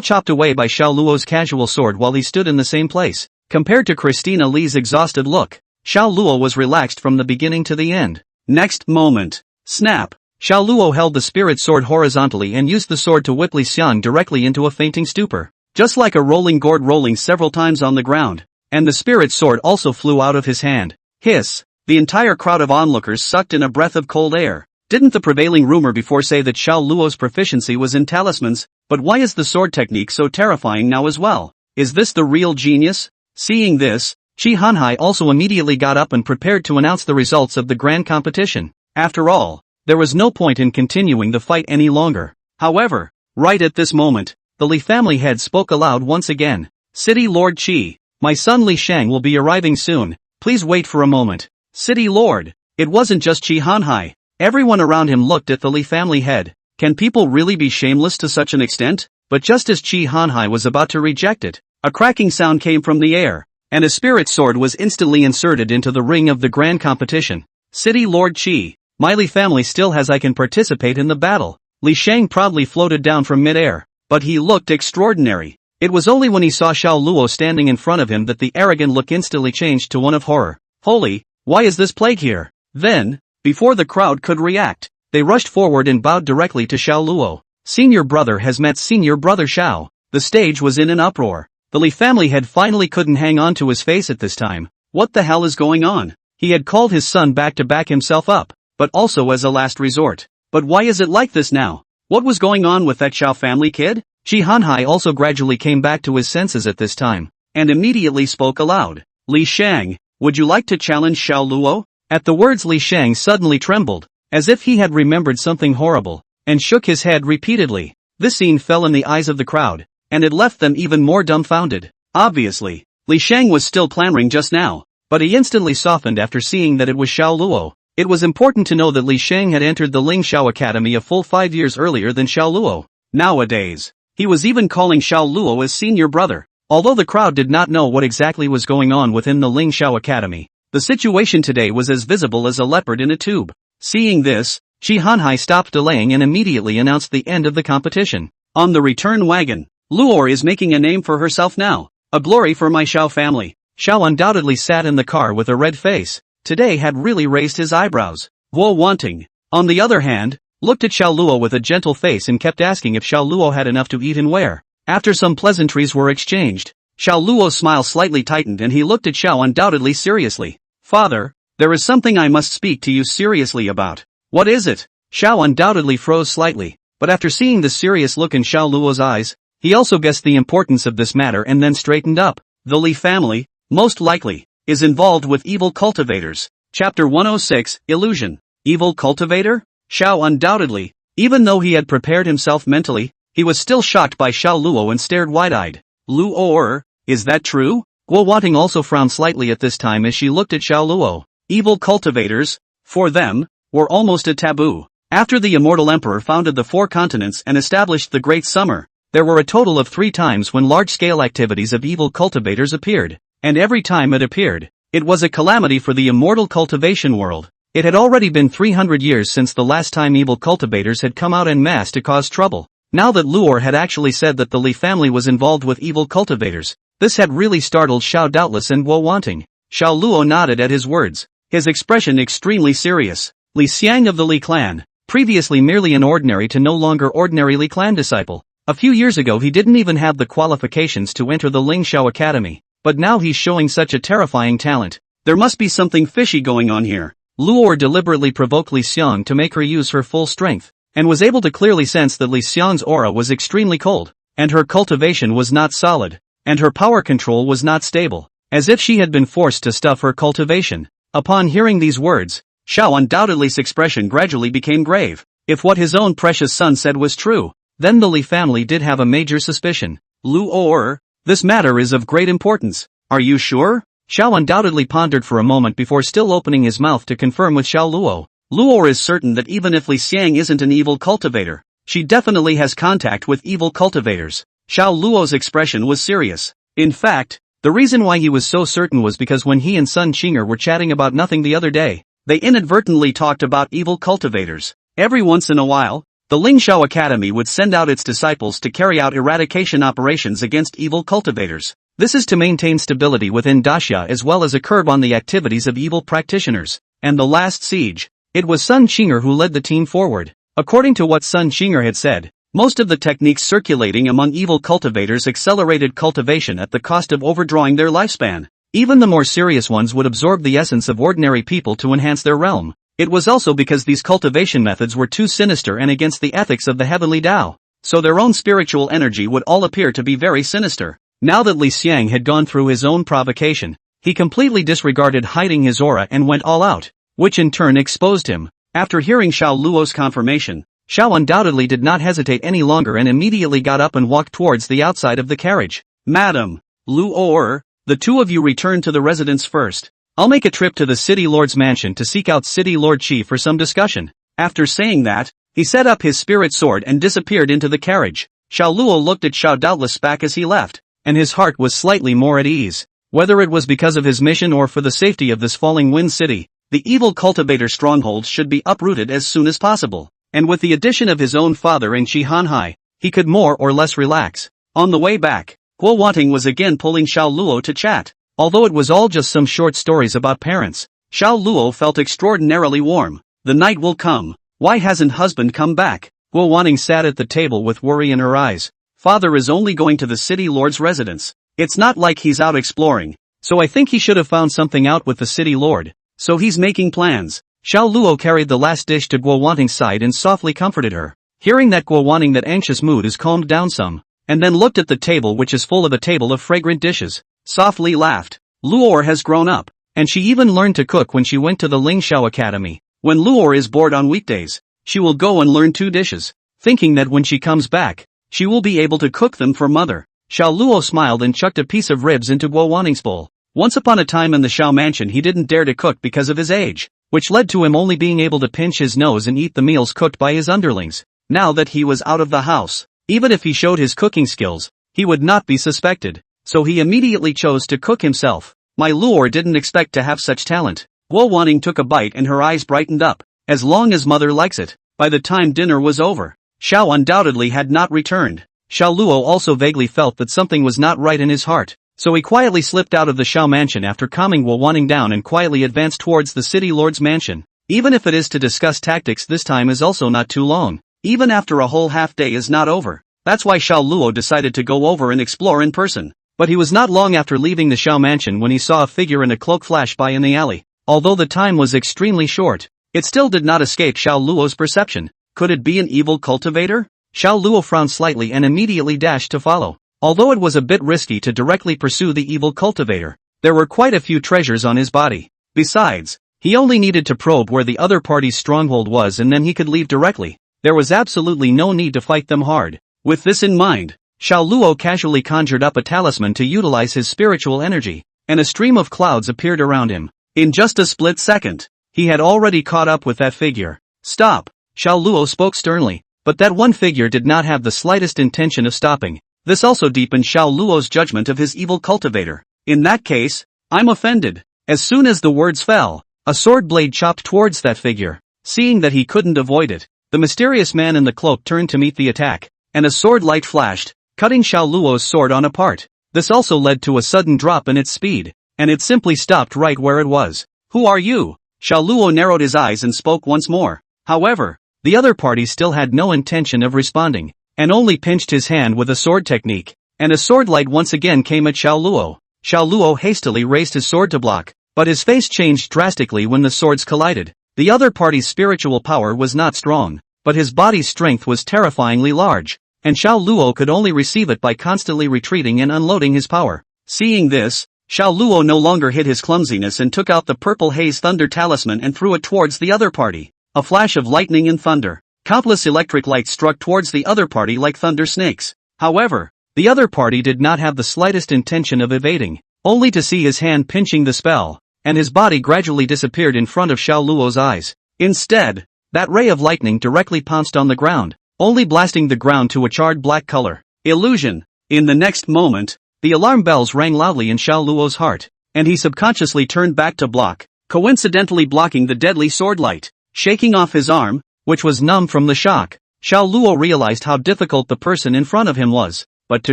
chopped away by Xiao Luo's casual sword while he stood in the same place. Compared to Christina Li's exhausted look, Xiao Luo was relaxed from the beginning to the end. Next moment. Snap. Xiao Luo held the spirit sword horizontally and used the sword to whip Li Xiang directly into a fainting stupor. Just like a rolling gourd rolling several times on the ground. And the spirit sword also flew out of his hand. Hiss. The entire crowd of onlookers sucked in a breath of cold air. Didn't the prevailing rumor before say that Xiao Luo's proficiency was in talismans, but why is the sword technique so terrifying now as well? Is this the real genius? Seeing this, Qi Hanhai also immediately got up and prepared to announce the results of the grand competition. After all, there was no point in continuing the fight any longer. However, right at this moment, the Li family head spoke aloud once again. City Lord Qi, my son Li Shang will be arriving soon, please wait for a moment. City Lord. It wasn't just Qi Hanhai. Everyone around him looked at the Li family head. Can people really be shameless to such an extent? But just as Qi Hanhai was about to reject it, a cracking sound came from the air, and a spirit sword was instantly inserted into the ring of the grand competition. City Lord Qi, my Li family still has I can participate in the battle. Li Shang proudly floated down from mid-air, but he looked extraordinary. It was only when he saw Xiao Luo standing in front of him that the arrogant look instantly changed to one of horror. Holy, why is this plague here? Then, before the crowd could react, they rushed forward and bowed directly to Xiao Luo. Senior brother has met senior brother Xiao. The stage was in an uproar. The Li family head finally couldn't hang on to his face at this time. What the hell is going on? He had called his son back to back himself up, but also as a last resort. But why is it like this now? What was going on with that Xiao family kid? Qi Hanhai also gradually came back to his senses at this time, and immediately spoke aloud. Li Shang, would you like to challenge Xiao Luo? At the words Li Shang suddenly trembled, as if he had remembered something horrible, and shook his head repeatedly. This scene fell in the eyes of the crowd, and it left them even more dumbfounded. Obviously, Li Shang was still clamoring just now, but he instantly softened after seeing that it was Xiao Luo. It was important to know that Li Shang had entered the Ling Xiao Academy a full 5 years earlier than Xiao Luo. Nowadays, he was even calling Xiao Luo as senior brother. Although the crowd did not know what exactly was going on within the Ling Xiao Academy, the situation today was as visible as a leopard in a tube. Seeing this, Qi Hanhai stopped delaying and immediately announced the end of the competition. On the return wagon, Luor is making a name for herself now. A glory for my Xiao family. Xiao undoubtedly sat in the car with a red face. Today had really raised his eyebrows. Guo Wanting, on the other hand, looked at Xiao Luo with a gentle face and kept asking if Xiao Luo had enough to eat and wear. After some pleasantries were exchanged, Xiao Luo's smile slightly tightened and he looked at Xiao undoubtedly seriously. Father, there is something I must speak to you seriously about. What is it? Xiao undoubtedly froze slightly, but after seeing the serious look in Xiao Luo's eyes, he also guessed the importance of this matter and then straightened up. The Li family, most likely, is involved with evil cultivators. Chapter 106, Illusion. Evil cultivator? Xiao undoubtedly, even though he had prepared himself mentally, he was still shocked by Xiao Luo and stared wide-eyed. Luo, is that true? Guo Wanting also frowned slightly at this time as she looked at Xiao Luo. Evil cultivators, for them, were almost a taboo. After the immortal emperor founded the 4 continents and established the Great Summer, there were a total of 3 times when large-scale activities of evil cultivators appeared, and every time it appeared, it was a calamity for the immortal cultivation world. It had already been 300 years since the last time evil cultivators had come out en masse to cause trouble. Now that Luor had actually said that the Li family was involved with evil cultivators, this had really startled Xiao Doubtless and Guo Wanting. Xiao Luo nodded at his words, his expression extremely serious. Li Xiang of the Li clan, previously merely an ordinary to no longer ordinary Li clan disciple. A few years ago he didn't even have the qualifications to enter the Ling Xiao Academy, but now he's showing such a terrifying talent. There must be something fishy going on here. Luor deliberately provoked Li Xiang to make her use her full strength, and was able to clearly sense that Li Xiang's aura was extremely cold, and her cultivation was not solid, and her power control was not stable, as if she had been forced to stuff her cultivation. Upon hearing these words, Xiao undoubtedly's expression gradually became grave. If what his own precious son said was true, then the Li family did have a major suspicion. Luor, this matter is of great importance. Are you sure? Xiao undoubtedly pondered for a moment before still opening his mouth to confirm with Xiao Luo. Luor is certain that even if Li Xiang isn't an evil cultivator, she definitely has contact with evil cultivators. Xiao Luo's expression was serious. In fact, the reason why he was so certain was because when he and Sun Qinger were chatting about nothing the other day, they inadvertently talked about evil cultivators. Every once in a while, the Ling Xiao Academy would send out its disciples to carry out eradication operations against evil cultivators. This is to maintain stability within Daxia as well as a curb on the activities of evil practitioners. And the last siege, It was Sun Qinger who led the team forward. According to what Sun Qinger had said, most of the techniques circulating among evil cultivators accelerated cultivation at the cost of overdrawing their lifespan. Even the more serious ones would absorb the essence of ordinary people to enhance their realm. It was also because these cultivation methods were too sinister and against the ethics of the heavenly Tao, so their own spiritual energy would all appear to be very sinister. Now that Li Xiang had gone through his own provocation, he completely disregarded hiding his aura and went all out, which in turn exposed him. After hearing Xiao Luo's confirmation, Xiao undoubtedly did not hesitate any longer and immediately got up and walked towards the outside of the carriage. Madam, Luo, the two of you return to the residence first. I'll make a trip to the City Lord's mansion to seek out City Lord Qi for some discussion. After saying that, he set up his spirit sword and disappeared into the carriage. Xiao Luo looked at Xiao Doubtless back as he left, and his heart was slightly more at ease. Whether it was because of his mission or for the safety of this falling wind city, the evil cultivator strongholds should be uprooted as soon as possible. And with the addition of his own father and Qi Hanhai, he could more or less relax. On the way back, Guo Wanting was again pulling Xiao Luo to chat. Although it was all just some short stories about parents, Xiao Luo felt extraordinarily warm. The night will come. Why hasn't husband come back? Guo Wanting sat at the table with worry in her eyes. Father is only going to the city lord's residence. It's not like he's out exploring, so I think he should have found something out with the city lord. So he's making plans. Xiao Luo carried the last dish to Guo Wanting's side and softly comforted her. Hearing that Guo Wanting that anxious mood is calmed down some, and then looked at the table which is full of a table of fragrant dishes, softly laughed. Luor has grown up, and she even learned to cook when she went to the Ling Xiao Academy. When Luor is bored on weekdays, she will go and learn 2 dishes, thinking that when she comes back, she will be able to cook them for mother. Xiao Luo smiled and chucked a piece of ribs into Guo Wanting's bowl. Once upon a time in the Xiao mansion he didn't dare to cook because of his age, which led to him only being able to pinch his nose and eat the meals cooked by his underlings. Now that he was out of the house, even if he showed his cooking skills, he would not be suspected, so he immediately chose to cook himself. My Luor didn't expect to have such talent. Guo Wanting took a bite and her eyes brightened up. As long as mother likes it. By the time dinner was over, Xiao undoubtedly had not returned. Xiao Luo also vaguely felt that something was not right in his heart, so he quietly slipped out of the Xiao mansion after calming Guo Wanting down and quietly advanced towards the city lord's mansion. Even if it is to discuss tactics, this time is also not too long. Even after a whole half day is not over. That's why Xiao Luo decided to go over and explore in person. But he was not long after leaving the Xiao mansion when he saw a figure in a cloak flash by in the alley. Although the time was extremely short, it still did not escape Xiao Luo's perception. Could it be an evil cultivator? Xiao Luo frowned slightly and immediately dashed to follow. Although it was a bit risky to directly pursue the evil cultivator, there were quite a few treasures on his body. Besides, he only needed to probe where the other party's stronghold was and then he could leave directly. There was absolutely no need to fight them hard. With this in mind, Xiao Luo casually conjured up a talisman to utilize his spiritual energy, and a stream of clouds appeared around him. In just a split second, he had already caught up with that figure. Stop! Xiao Luo spoke sternly, but that one figure did not have the slightest intention of stopping. This also deepened Xiao Luo's judgment of his evil cultivator. In that case, I'm offended. As soon as the words fell, a sword blade chopped towards that figure. Seeing that he couldn't avoid it, the mysterious man in the cloak turned to meet the attack, and a sword light flashed, cutting Xiao Luo's sword on apart. This also led to a sudden drop in its speed, and it simply stopped right where it was. Who are you? Xiao Luo narrowed his eyes and spoke once more. However, the other party still had no intention of responding, and only pinched his hand with a sword technique, and a sword light once again came at Xiao Luo. Xiao Luo hastily raised his sword to block, but his face changed drastically when the swords collided. The other party's spiritual power was not strong, but his body's strength was terrifyingly large, and Xiao Luo could only receive it by constantly retreating and unloading his power. Seeing this, Xiao Luo no longer hid his clumsiness and took out the purple haze thunder talisman and threw it towards the other party. A flash of lightning and thunder. Countless electric lights struck towards the other party like thunder snakes. However, the other party did not have the slightest intention of evading, only to see his hand pinching the spell, and his body gradually disappeared in front of Xiao Luo's eyes. Instead, that ray of lightning directly pounced on the ground, only blasting the ground to a charred black color. Illusion. In the next moment, the alarm bells rang loudly in Xiao Luo's heart, and he subconsciously turned back to block, coincidentally blocking the deadly sword light. Shaking off his arm, which was numb from the shock, Xiao Luo realized how difficult the person in front of him was. But to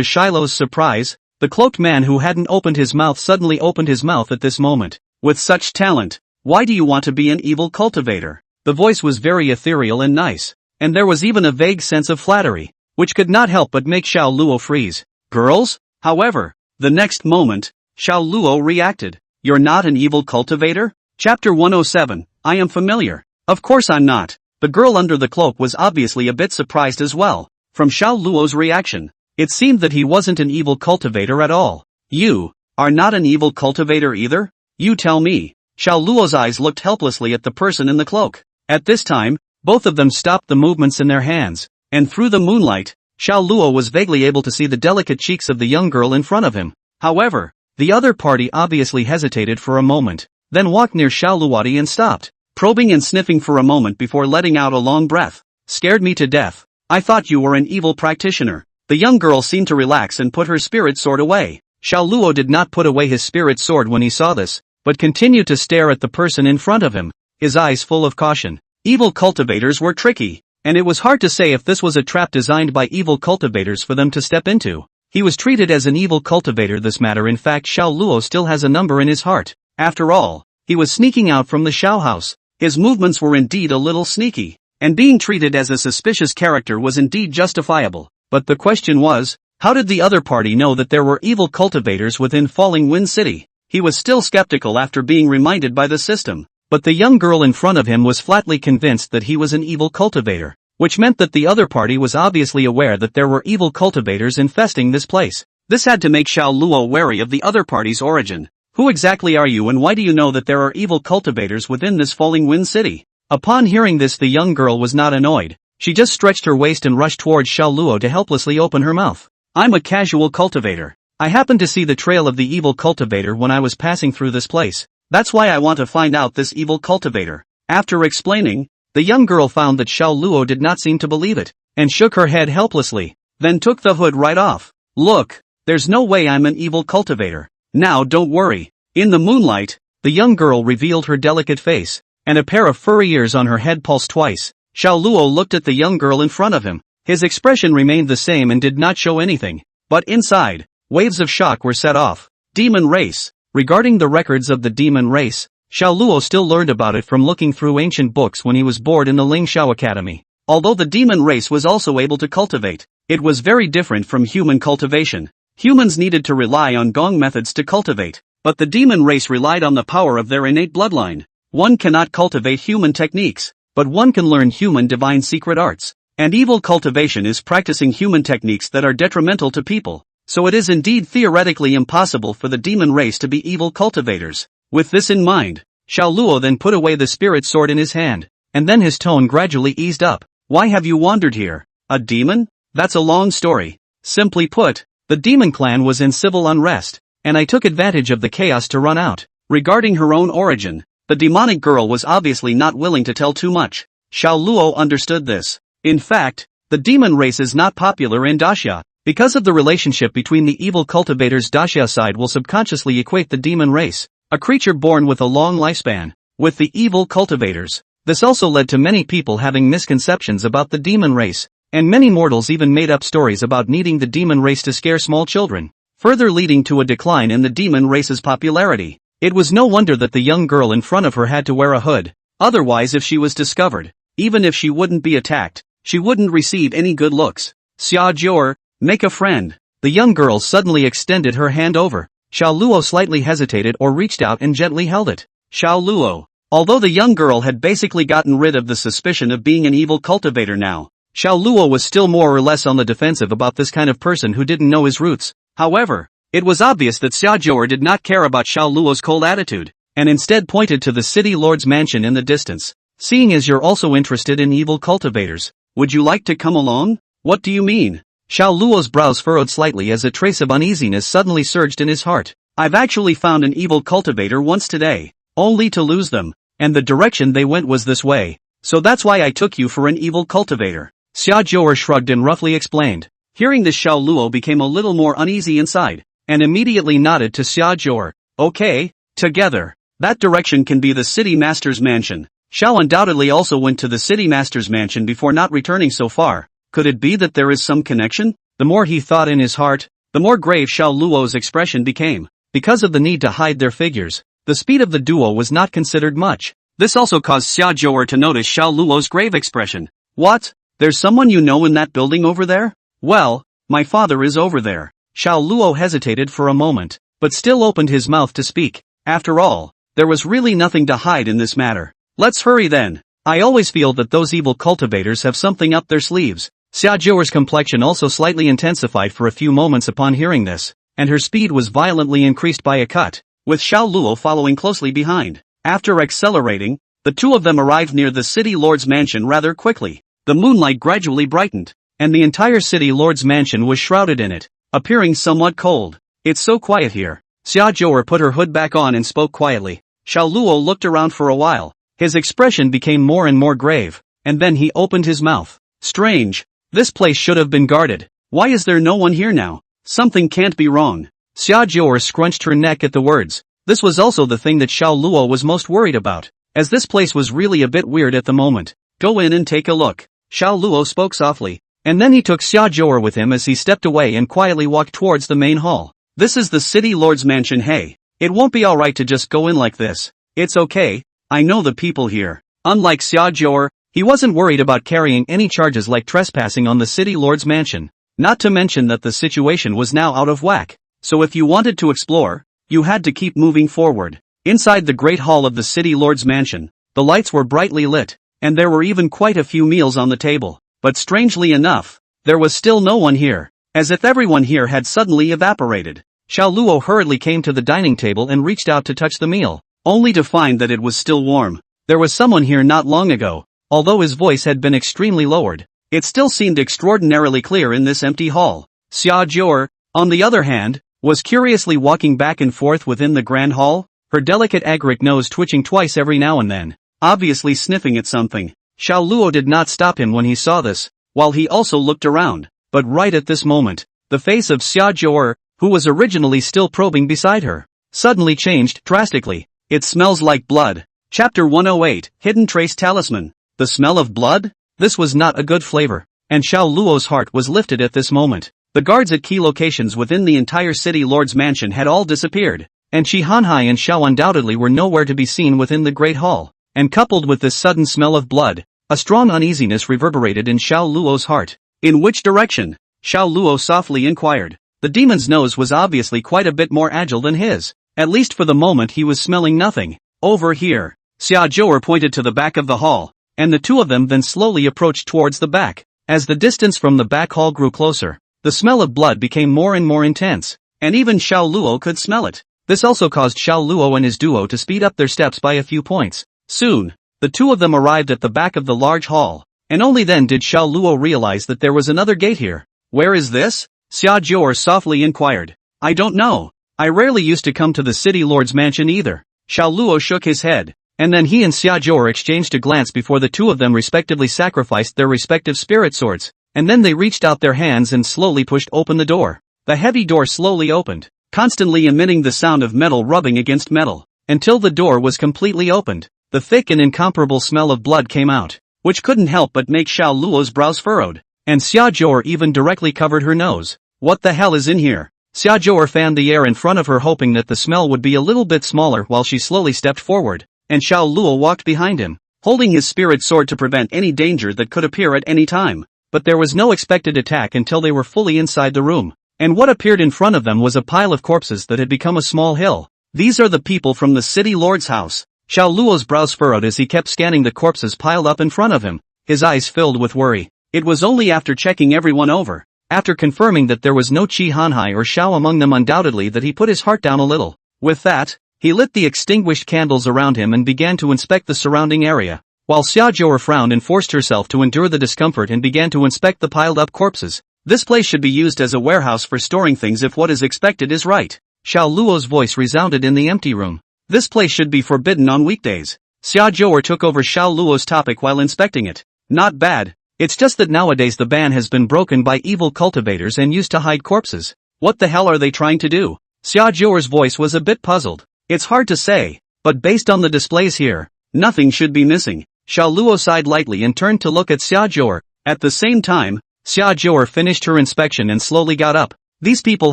Shiloh's surprise, the cloaked man who hadn't opened his mouth suddenly opened his mouth at this moment. With such talent, why do you want to be an evil cultivator? The voice was very ethereal and nice, and there was even a vague sense of flattery, which could not help but make Xiao Luo freeze. Girls? However, the next moment, Xiao Luo reacted. You're not an evil cultivator? Chapter 107, I am familiar. Of course I'm not. The girl under the cloak was obviously a bit surprised as well. From Xiao Luo's reaction, it seemed that he wasn't an evil cultivator at all. You are not an evil cultivator either? You tell me. Xiao Luo's eyes looked helplessly at the person in the cloak. At this time, both of them stopped the movements in their hands, and through the moonlight, Xiao Luo was vaguely able to see the delicate cheeks of the young girl in front of him. However, the other party obviously hesitated for a moment, then walked near Xiao Luotti and stopped, probing and sniffing for a moment before letting out a long breath. Scared me to death. I thought you were an evil practitioner. The young girl seemed to relax and put her spirit sword away. Xiao Luo did not put away his spirit sword when he saw this, but continued to stare at the person in front of him, his eyes full of caution. Evil cultivators were tricky, and it was hard to say if this was a trap designed by evil cultivators for them to step into. He was treated as an evil cultivator this matter. In fact, Xiao Luo still has a number in his heart. After all, he was sneaking out from the Xiao house. His movements were indeed a little sneaky, and being treated as a suspicious character was indeed justifiable. But the question was, how did the other party know that there were evil cultivators within Falling Wind City? He was still skeptical after being reminded by the system, but the young girl in front of him was flatly convinced that he was an evil cultivator, which meant that the other party was obviously aware that there were evil cultivators infesting this place. This had to make Xiao Luo wary of the other party's origin. Who exactly are you, and why do you know that there are evil cultivators within this Falling Wind City? Upon hearing this, the young girl was not annoyed. She just stretched her waist and rushed towards Xiao Luo to helplessly open her mouth. I'm a casual cultivator. I happened to see the trail of the evil cultivator when I was passing through this place. That's why I want to find out this evil cultivator. After explaining, the young girl found that Xiao Luo did not seem to believe it, and shook her head helplessly, then took the hood right off. Look, there's no way I'm an evil cultivator. Now don't worry. In the moonlight, the young girl revealed her delicate face, and a pair of furry ears on her head pulsed twice. Xiao Luo looked at the young girl in front of him. His expression remained the same and did not show anything. But inside, waves of shock were set off. Demon race. Regarding the records of the demon race, Xiao Luo still learned about it from looking through ancient books when he was bored in the Ling Xiao Academy. Although the demon race was also able to cultivate, it was very different from human cultivation. Humans needed to rely on gong methods to cultivate, but the demon race relied on the power of their innate bloodline. One cannot cultivate human techniques, but one can learn human divine secret arts. And evil cultivation is practicing human techniques that are detrimental to people. So it is indeed theoretically impossible for the demon race to be evil cultivators. With this in mind, Xiao Luo then put away the spirit sword in his hand, and then his tone gradually eased up. Why have you wandered here? A demon? That's a long story. Simply put, the demon clan was in civil unrest, and I took advantage of the chaos to run out. Regarding her own origin, the demonic girl was obviously not willing to tell too much. Xiao Luo understood this. In fact, the demon race is not popular in Daxia. Because of the relationship between the evil cultivators, Daxia side will subconsciously equate the demon race, a creature born with a long lifespan, with the evil cultivators. This also led to many people having misconceptions about the demon race, and many mortals even made up stories about needing the demon race to scare small children, further leading to a decline in the demon race's popularity. It was no wonder that the young girl in front of her had to wear a hood. Otherwise, if she was discovered, even if she wouldn't be attacked, she wouldn't receive any good looks. Xia Jior, make a friend. The young girl suddenly extended her hand over. Xiao Luo slightly hesitated or reached out and gently held it. Xiao Luo. Although the young girl had basically gotten rid of the suspicion of being an evil cultivator now, Xiao Luo was still more or less on the defensive about this kind of person who didn't know his roots. However, it was obvious that Xia Jior did not care about Xiao Luo's cold attitude, and instead pointed to the city lord's mansion in the distance. Seeing as you're also interested in evil cultivators, would you like to come along? What do you mean? Xiao Luo's brows furrowed slightly as a trace of uneasiness suddenly surged in his heart. I've actually found an evil cultivator once today, only to lose them, and the direction they went was this way, so that's why I took you for an evil cultivator. Xia Jior shrugged and roughly explained. Hearing this, Xiao Luo became a little more uneasy inside, and immediately nodded to Xia Jior. Okay, together. That direction can be the city master's mansion. Xiao undoubtedly also went to the city master's mansion before not returning so far. Could it be that there is some connection? The more he thought in his heart, the more grave Xiao Luo's expression became. Because of the need to hide their figures, the speed of the duo was not considered much. This also caused Xia Zhou'er to notice Xiao Luo's grave expression. What? There's someone you know in that building over there? Well, my father is over there. Xiao Luo hesitated for a moment, but still opened his mouth to speak. After all, there was really nothing to hide in this matter. Let's hurry then. I always feel that those evil cultivators have something up their sleeves. Xia Zhou'er's complexion also slightly intensified for a few moments upon hearing this, and her speed was violently increased by a cut, with Xiao Luo following closely behind. After accelerating, the two of them arrived near the city lord's mansion rather quickly. The moonlight gradually brightened, and the entire city lord's mansion was shrouded in it, appearing somewhat cold. It's so quiet here. Xia Zhou'er put her hood back on and spoke quietly. Xiao Luo looked around for a while. His expression became more and more grave, and then he opened his mouth. Strange. This place should have been guarded. Why is there no one here now? Something can't be wrong. Xia Zhou'er scrunched her neck at the words. This was also the thing that Xiao Luo was most worried about, as this place was really a bit weird at the moment. Go in and take a look. Xiao Luo spoke softly, and then he took Xia Zhou'er with him as he stepped away and quietly walked towards the main hall. This is the city lord's mansion. Hey, it won't be alright to just go in like this. It's okay, I know the people here. Unlike Xia Zhou'er, he wasn't worried about carrying any charges like trespassing on the city lord's mansion. Not to mention that the situation was now out of whack. So if you wanted to explore, you had to keep moving forward. Inside the great hall of the city lord's mansion, the lights were brightly lit, and there were even quite a few meals on the table. But strangely enough, there was still no one here, as if everyone here had suddenly evaporated. Xiao Luo hurriedly came to the dining table and reached out to touch the meal, only to find that it was still warm. There was someone here not long ago. Although his voice had been extremely lowered, it still seemed extraordinarily clear in this empty hall. Xia Zhou'er, on the other hand, was curiously walking back and forth within the grand hall, her delicate agaric nose twitching twice every now and then, obviously sniffing at something. Xiao Luo did not stop him when he saw this, while he also looked around, but right at this moment, the face of Xia Zhou'er, who was originally still probing beside her, suddenly changed drastically. It smells like blood. Chapter 108, Hidden Trace Talisman. The smell of blood? This was not a good flavor, and Xiao Luo's heart was lifted at this moment. The guards at key locations within the entire city lord's mansion had all disappeared, and Shi Hanhai and Xiao undoubtedly were nowhere to be seen within the great hall. And coupled with this sudden smell of blood, a strong uneasiness reverberated in Xiao Luo's heart. In which direction? Xiao Luo softly inquired. The demon's nose was obviously quite a bit more agile than his. At least for the moment he was smelling nothing. Over here. Xia Zhou'er pointed to the back of the hall, and the two of them then slowly approached towards the back. As the distance from the back hall grew closer, the smell of blood became more and more intense, and even Xiao Luo could smell it. This also caused Xiao Luo and his duo to speed up their steps by a few points. Soon, the two of them arrived at the back of the large hall, and only then did Xiao Luo realize that there was another gate here. Where is this? Xia Zhou'er softly inquired. I don't know. I rarely used to come to the city lord's mansion either. Xiao Luo shook his head, and then he and Xia Zhou'er exchanged a glance before the two of them respectively sacrificed their respective spirit swords, and then they reached out their hands and slowly pushed open the door. The heavy door slowly opened, constantly emitting the sound of metal rubbing against metal, until the door was completely opened. The thick and incomparable smell of blood came out, which couldn't help but make Xiao Luo's brows furrowed, and Xia Zhou'er even directly covered her nose. What the hell is in here? Xia Zhou'er fanned the air in front of her hoping that the smell would be a little bit smaller while she slowly stepped forward, and Xiao Luo walked behind him, holding his spirit sword to prevent any danger that could appear at any time. But there was no expected attack until they were fully inside the room, and what appeared in front of them was a pile of corpses that had become a small hill. These are the people from the city lord's house. Xiao Luo's brows furrowed as he kept scanning the corpses piled up in front of him, his eyes filled with worry. It was only after checking everyone over, after confirming that there was no Qi Hanhai or Xiao among them undoubtedly, that he put his heart down a little. With that, he lit the extinguished candles around him and began to inspect the surrounding area, while Xia Zhou'er frowned and forced herself to endure the discomfort and began to inspect the piled-up corpses. This place should be used as a warehouse for storing things if what is expected is right. Xiao Luo's voice resounded in the empty room. This place should be forbidden on weekdays. Xia Zhou'er took over Xiao Luo's topic while inspecting it. Not bad. It's just that nowadays the ban has been broken by evil cultivators and used to hide corpses. What the hell are they trying to do? Xia Zhou'er's voice was a bit puzzled. It's hard to say, but based on the displays here, nothing should be missing. Xiao Luo sighed lightly and turned to look at Xia Zhou'er. At the same time, Xia Zhou'er finished her inspection and slowly got up. These people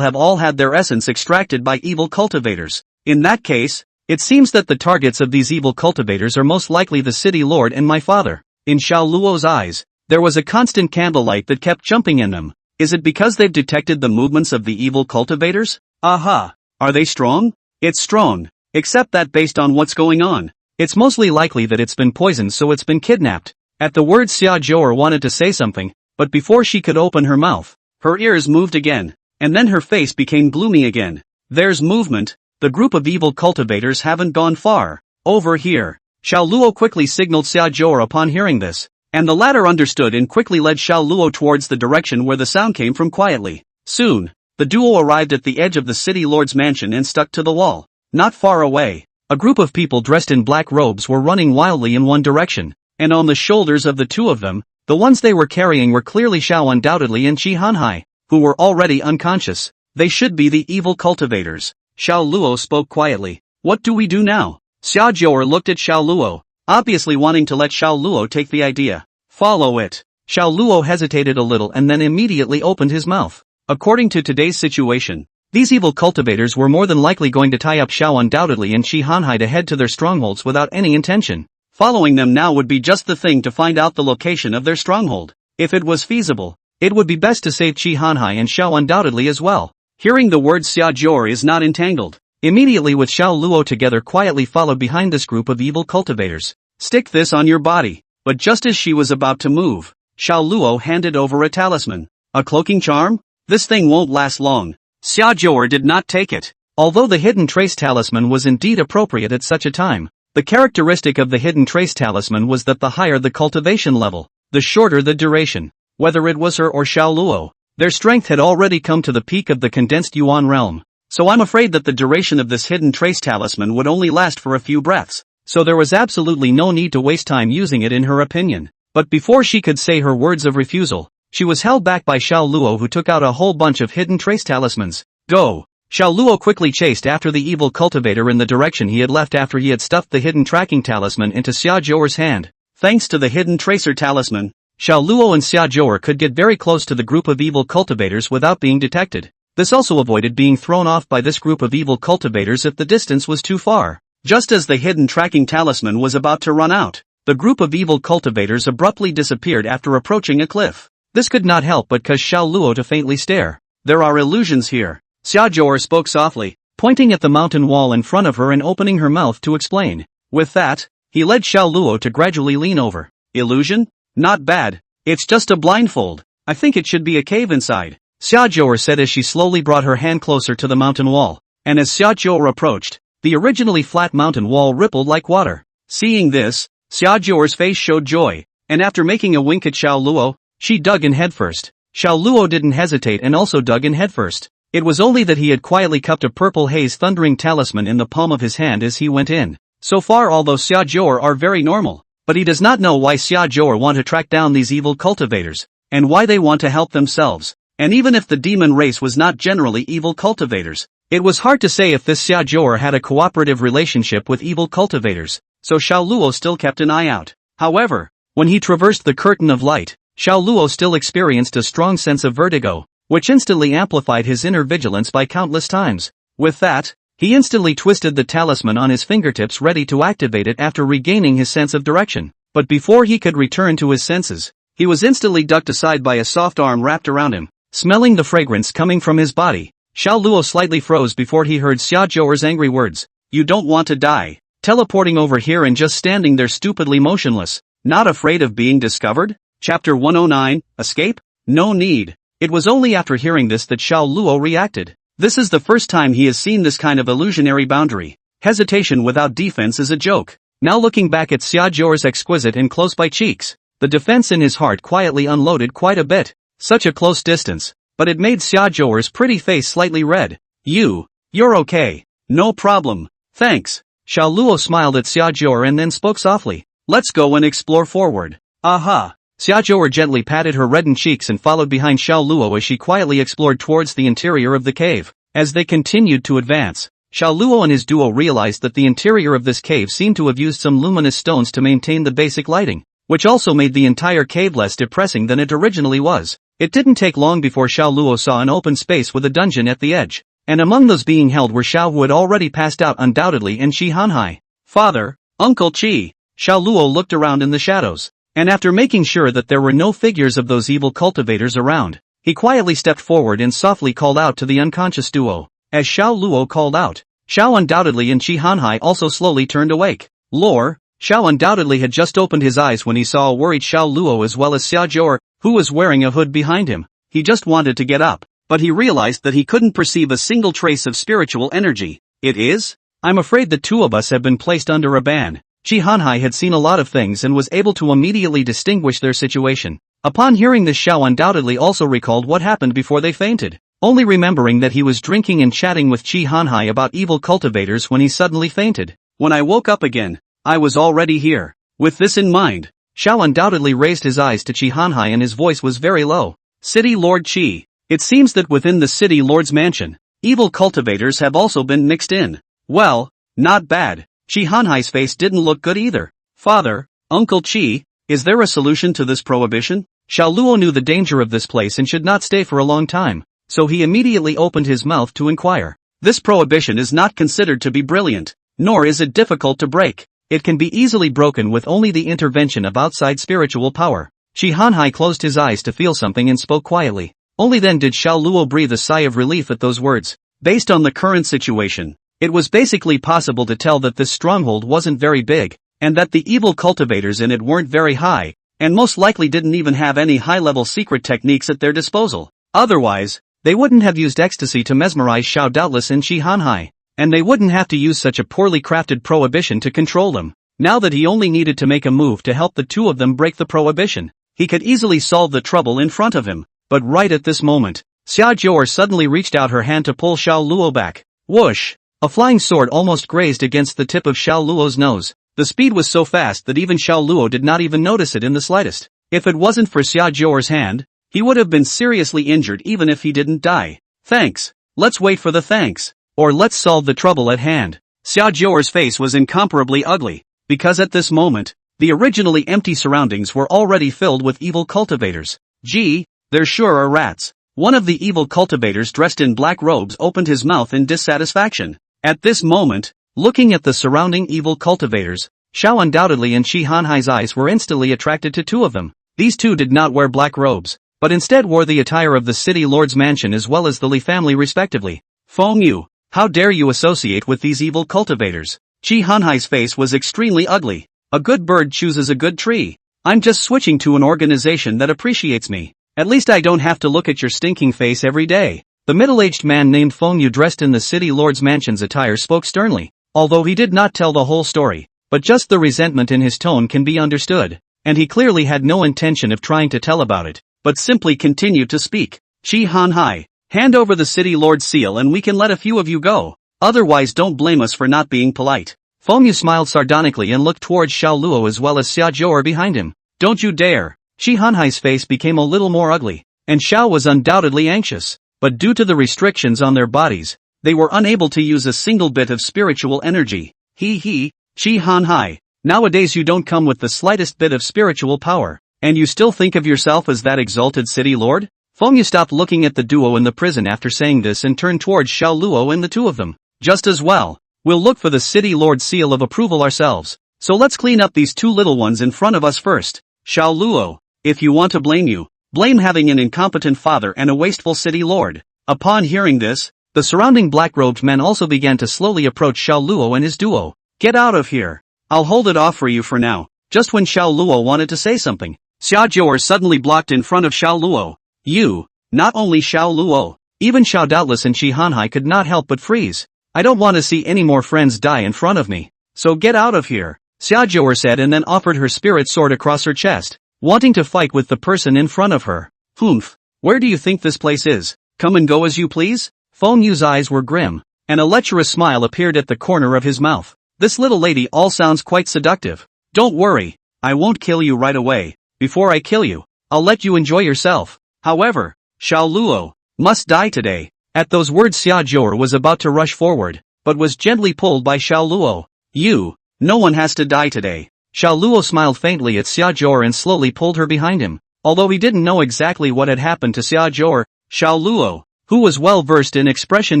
have all had their essence extracted by evil cultivators. In that case, It seems that the targets of these evil cultivators are most likely the city lord and my father. In Xiao Luo's eyes, there was a constant candlelight that kept jumping in them. Is it because they've detected the movements of the evil cultivators? Aha! Are they strong? It's strong. Except that based on what's going on, it's mostly likely that it's been poisoned, so it's been kidnapped. At the word, Xia Zhou'er wanted to say something, but before she could open her mouth, her ears moved again, and then her face became gloomy again. There's movement. The group of evil cultivators haven't gone far. Over here. Xiao Luo quickly signaled Xia Zhou'er upon hearing this, and the latter understood and quickly led Xiao Luo towards the direction where the sound came from quietly. Soon, the duo arrived at the edge of the city lord's mansion and stuck to the wall. Not far away, a group of people dressed in black robes were running wildly in one direction, and on the shoulders of the two of them, the ones they were carrying were clearly Xiao Undoubtedly and Qi Hanhai, who were already unconscious. They should be the evil cultivators. Xiao Luo spoke quietly. What do we do now? Xia Zhou'er looked at Xiao Luo, obviously wanting to let Xiao Luo take the idea. Follow it. Xiao Luo hesitated a little and then immediately opened his mouth. According to today's situation, these evil cultivators were more than likely going to tie up Xiao Undoubtedly and Qi Hanhai to head to their strongholds without any intention. Following them now would be just the thing to find out the location of their stronghold. If it was feasible, it would be best to save Qi Hanhai and Xiao Undoubtedly as well. Hearing the words, Xia Zhou'er is not entangled. Immediately with Xiao Luo together quietly followed behind this group of evil cultivators. Stick this on your body. But just as she was about to move, Xiao Luo handed over a talisman. A cloaking charm? This thing won't last long. Xia Zhou'er did not take it. Although the hidden trace talisman was indeed appropriate at such a time, the characteristic of the hidden trace talisman was that the higher the cultivation level, the shorter the duration. Whether it was her or Xiao Luo, their strength had already come to the peak of the condensed Yuan realm. So I'm afraid that the duration of this hidden trace talisman would only last for a few breaths. So there was absolutely no need to waste time using it in her opinion. But before she could say her words of refusal, she was held back by Xiao Luo, who took out a whole bunch of hidden trace talismans. Go! Xiao Luo quickly chased after the evil cultivator in the direction he had left after he had stuffed the hidden tracking talisman into Xia Zhou'er's hand. Thanks to the hidden tracer talisman, Xiao Luo and Xia Zhou'er could get very close to the group of evil cultivators without being detected. This also avoided being thrown off by this group of evil cultivators if the distance was too far. Just as the hidden tracking talisman was about to run out, the group of evil cultivators abruptly disappeared after approaching a cliff. This could not help but cause Xiao Luo to faintly stare. There are illusions here. Xia Zhou'er spoke softly, pointing at the mountain wall in front of her and opening her mouth to explain. With that, he led Xiao Luo to gradually lean over. Illusion? Not bad. It's just a blindfold. I think it should be a cave inside. Xia Zhou'er said as she slowly brought her hand closer to the mountain wall, and as Xia Zhou'er approached, the originally flat mountain wall rippled like water. Seeing this, Xia Zhou'er's face showed joy, and after making a wink at Xiao Luo, she dug in headfirst. Xiao Luo didn't hesitate and also dug in headfirst. It was only that he had quietly cupped a purple haze thundering talisman in the palm of his hand as he went in. So far although Xia Zhou'er are very normal, but he does not know why Xia Zhou'er want to track down these evil cultivators, and why they want to help themselves. And even if the demon race was not generally evil cultivators, it was hard to say if this Xia Zhou'er had a cooperative relationship with evil cultivators, so Xiao Luo still kept an eye out. However, when he traversed the curtain of light, Xiao Luo still experienced a strong sense of vertigo, which instantly amplified his inner vigilance by countless times. With that, he instantly twisted the talisman on his fingertips ready to activate it after regaining his sense of direction. But before he could return to his senses, he was instantly ducked aside by a soft arm wrapped around him. Smelling the fragrance coming from his body, Xiao Luo slightly froze before he heard Xia Zhou'er's angry words. You don't want to die. Teleporting over here and just standing there stupidly motionless. Not afraid of being discovered? Chapter 109, Escape? No need. It was only after hearing this that Xiao Luo reacted. This is the first time he has seen this kind of illusionary boundary. Hesitation without defense is a joke. Now looking back at Xia Zhou'er's exquisite and close-by cheeks, the defense in his heart quietly unloaded quite a bit. Such a close distance, but it made Xia Zhou'er's pretty face slightly red. You're okay. No problem. Thanks. Xiao Luo smiled at Xia Zhou'er and then spoke softly. Let's go and explore forward. Aha. Xia Zhou'er gently patted her reddened cheeks and followed behind Xiao Luo as she quietly explored towards the interior of the cave. As they continued to advance, Xiao Luo and his duo realized that the interior of this cave seemed to have used some luminous stones to maintain the basic lighting, which also made the entire cave less depressing than it originally was. It didn't take long before Xiao Luo saw an open space with a dungeon at the edge. and among those being held were Xiao, who had already passed out undoubtedly, and Shi Hanhai. Father, Uncle Chi. Xiao Luo looked around in the shadows, and after making sure that there were no figures of those evil cultivators around, he quietly stepped forward and softly called out to the unconscious duo. As Xiao Luo called out, Xiao undoubtedly and Shi Hanhai also slowly turned awake. Lore, Xiao undoubtedly had just opened his eyes when he saw a worried Xiao Luo as well as Xiaojor, who was wearing a hood behind him. He just wanted to get up, but he realized that he couldn't perceive a single trace of spiritual energy. It is? I'm afraid the two of us have been placed under a ban. Shi Hanhai had seen a lot of things and was able to immediately distinguish their situation. Upon hearing this, Xiao undoubtedly also recalled what happened before they fainted, only remembering that he was drinking and chatting with Shi Hanhai about evil cultivators when he suddenly fainted. When I woke up again, I was already here. With this in mind, Xiao undoubtedly raised his eyes to Shi Hanhai and his voice was very low. City Lord Qi. It seems that within the City Lord's mansion, evil cultivators have also been mixed in. Well, not bad. Shi Hanhai's face didn't look good either. Father, Uncle Qi, is there a solution to this prohibition? Xiao Luo knew the danger of this place and should not stay for a long time, so he immediately opened his mouth to inquire. This prohibition is not considered to be brilliant, nor is it difficult to break. It can be easily broken with only the intervention of outside spiritual power. Shi Hanhai closed his eyes to feel something and spoke quietly. Only then did Xiao Luo breathe a sigh of relief at those words. Based on the current situation, it was basically possible to tell that this stronghold wasn't very big, and that the evil cultivators in it weren't very high, and most likely didn't even have any high-level secret techniques at their disposal. Otherwise, they wouldn't have used ecstasy to mesmerize Xiao doubtless and Shi Hanhai, and they wouldn't have to use such a poorly crafted prohibition to control them. Now that he only needed to make a move to help the two of them break the prohibition, he could easily solve the trouble in front of him. But right at this moment, Xiaojor suddenly reached out her hand to pull Xiao Luo back. Whoosh! A flying sword almost grazed against the tip of Xiao Luo's nose. The speed was so fast that even Xiao Luo did not even notice it in the slightest. If it wasn't for Xiaojor's hand, he would have been seriously injured even if he didn't die. Thanks. Let's wait for the thanks. Or let's solve the trouble at hand. Xiaojor's face was incomparably ugly, because at this moment, the originally empty surroundings were already filled with evil cultivators. Gee, there sure are rats. One of the evil cultivators dressed in black robes opened his mouth in dissatisfaction. At this moment, looking at the surrounding evil cultivators, Xiao undoubtedly and Shi Hanhai's eyes were instantly attracted to two of them. These two did not wear black robes, but instead wore the attire of the City Lord's mansion as well as the Li family respectively. Feng Yu, how dare you associate with these evil cultivators? Shi Hanhai's face was extremely ugly. A good bird chooses a good tree. I'm just switching to an organization that appreciates me. At least I don't have to look at your stinking face every day. The middle-aged man named Feng Yu dressed in the City Lord's mansion's attire spoke sternly, although he did not tell the whole story, but just the resentment in his tone can be understood, and he clearly had no intention of trying to tell about it, but simply continued to speak. Shi Hanhai, hand over the City Lord's seal and we can let a few of you go, otherwise don't blame us for not being polite. Feng Yu smiled sardonically and looked towards Xiao Luo as well as Xiaojor behind him. Don't you dare. Shi Hanhai's face became a little more ugly, and Xiao was undoubtedly anxious. But due to the restrictions on their bodies, they were unable to use a single bit of spiritual energy. Shi Hanhai, nowadays you don't come with the slightest bit of spiritual power, and you still think of yourself as that exalted city lord? Feng Yu stopped looking at the duo in the prison after saying this and turned towards Xiao Luo and the two of them. Just as well, we'll look for the city lord's seal of approval ourselves, so let's clean up these two little ones in front of us first. Xiao Luo, if you want to blame having an incompetent father and a wasteful city lord. Upon hearing this, the surrounding black-robed men also began to slowly approach Xiao Luo and his duo. Get out of here. I'll hold it off for you for now. Just when Xiao Luo wanted to say something, Xiaojor suddenly blocked in front of Xiao Luo. You, not only Xiao Luo, even Xiao doubtless and Shi Hanhai could not help but freeze. I don't want to see any more friends die in front of me. So get out of here, Xiaojor said and then offered her spirit sword across her chest, wanting to fight with the person in front of her. Humph, where do you think this place is? Come and go as you please? Feng Yu's eyes were grim, and a lecherous smile appeared at the corner of his mouth. This little lady all sounds quite seductive. Don't worry, I won't kill you right away. Before I kill you, I'll let you enjoy yourself. However, Xiao Luo must die today. At those words Xiaojor was about to rush forward, but was gently pulled by Xiao Luo. No one has to die today. Xiao Luo smiled faintly at Xiaojor and slowly pulled her behind him. Although he didn't know exactly what had happened to Xiaojor, Xiao Luo, who was well versed in expression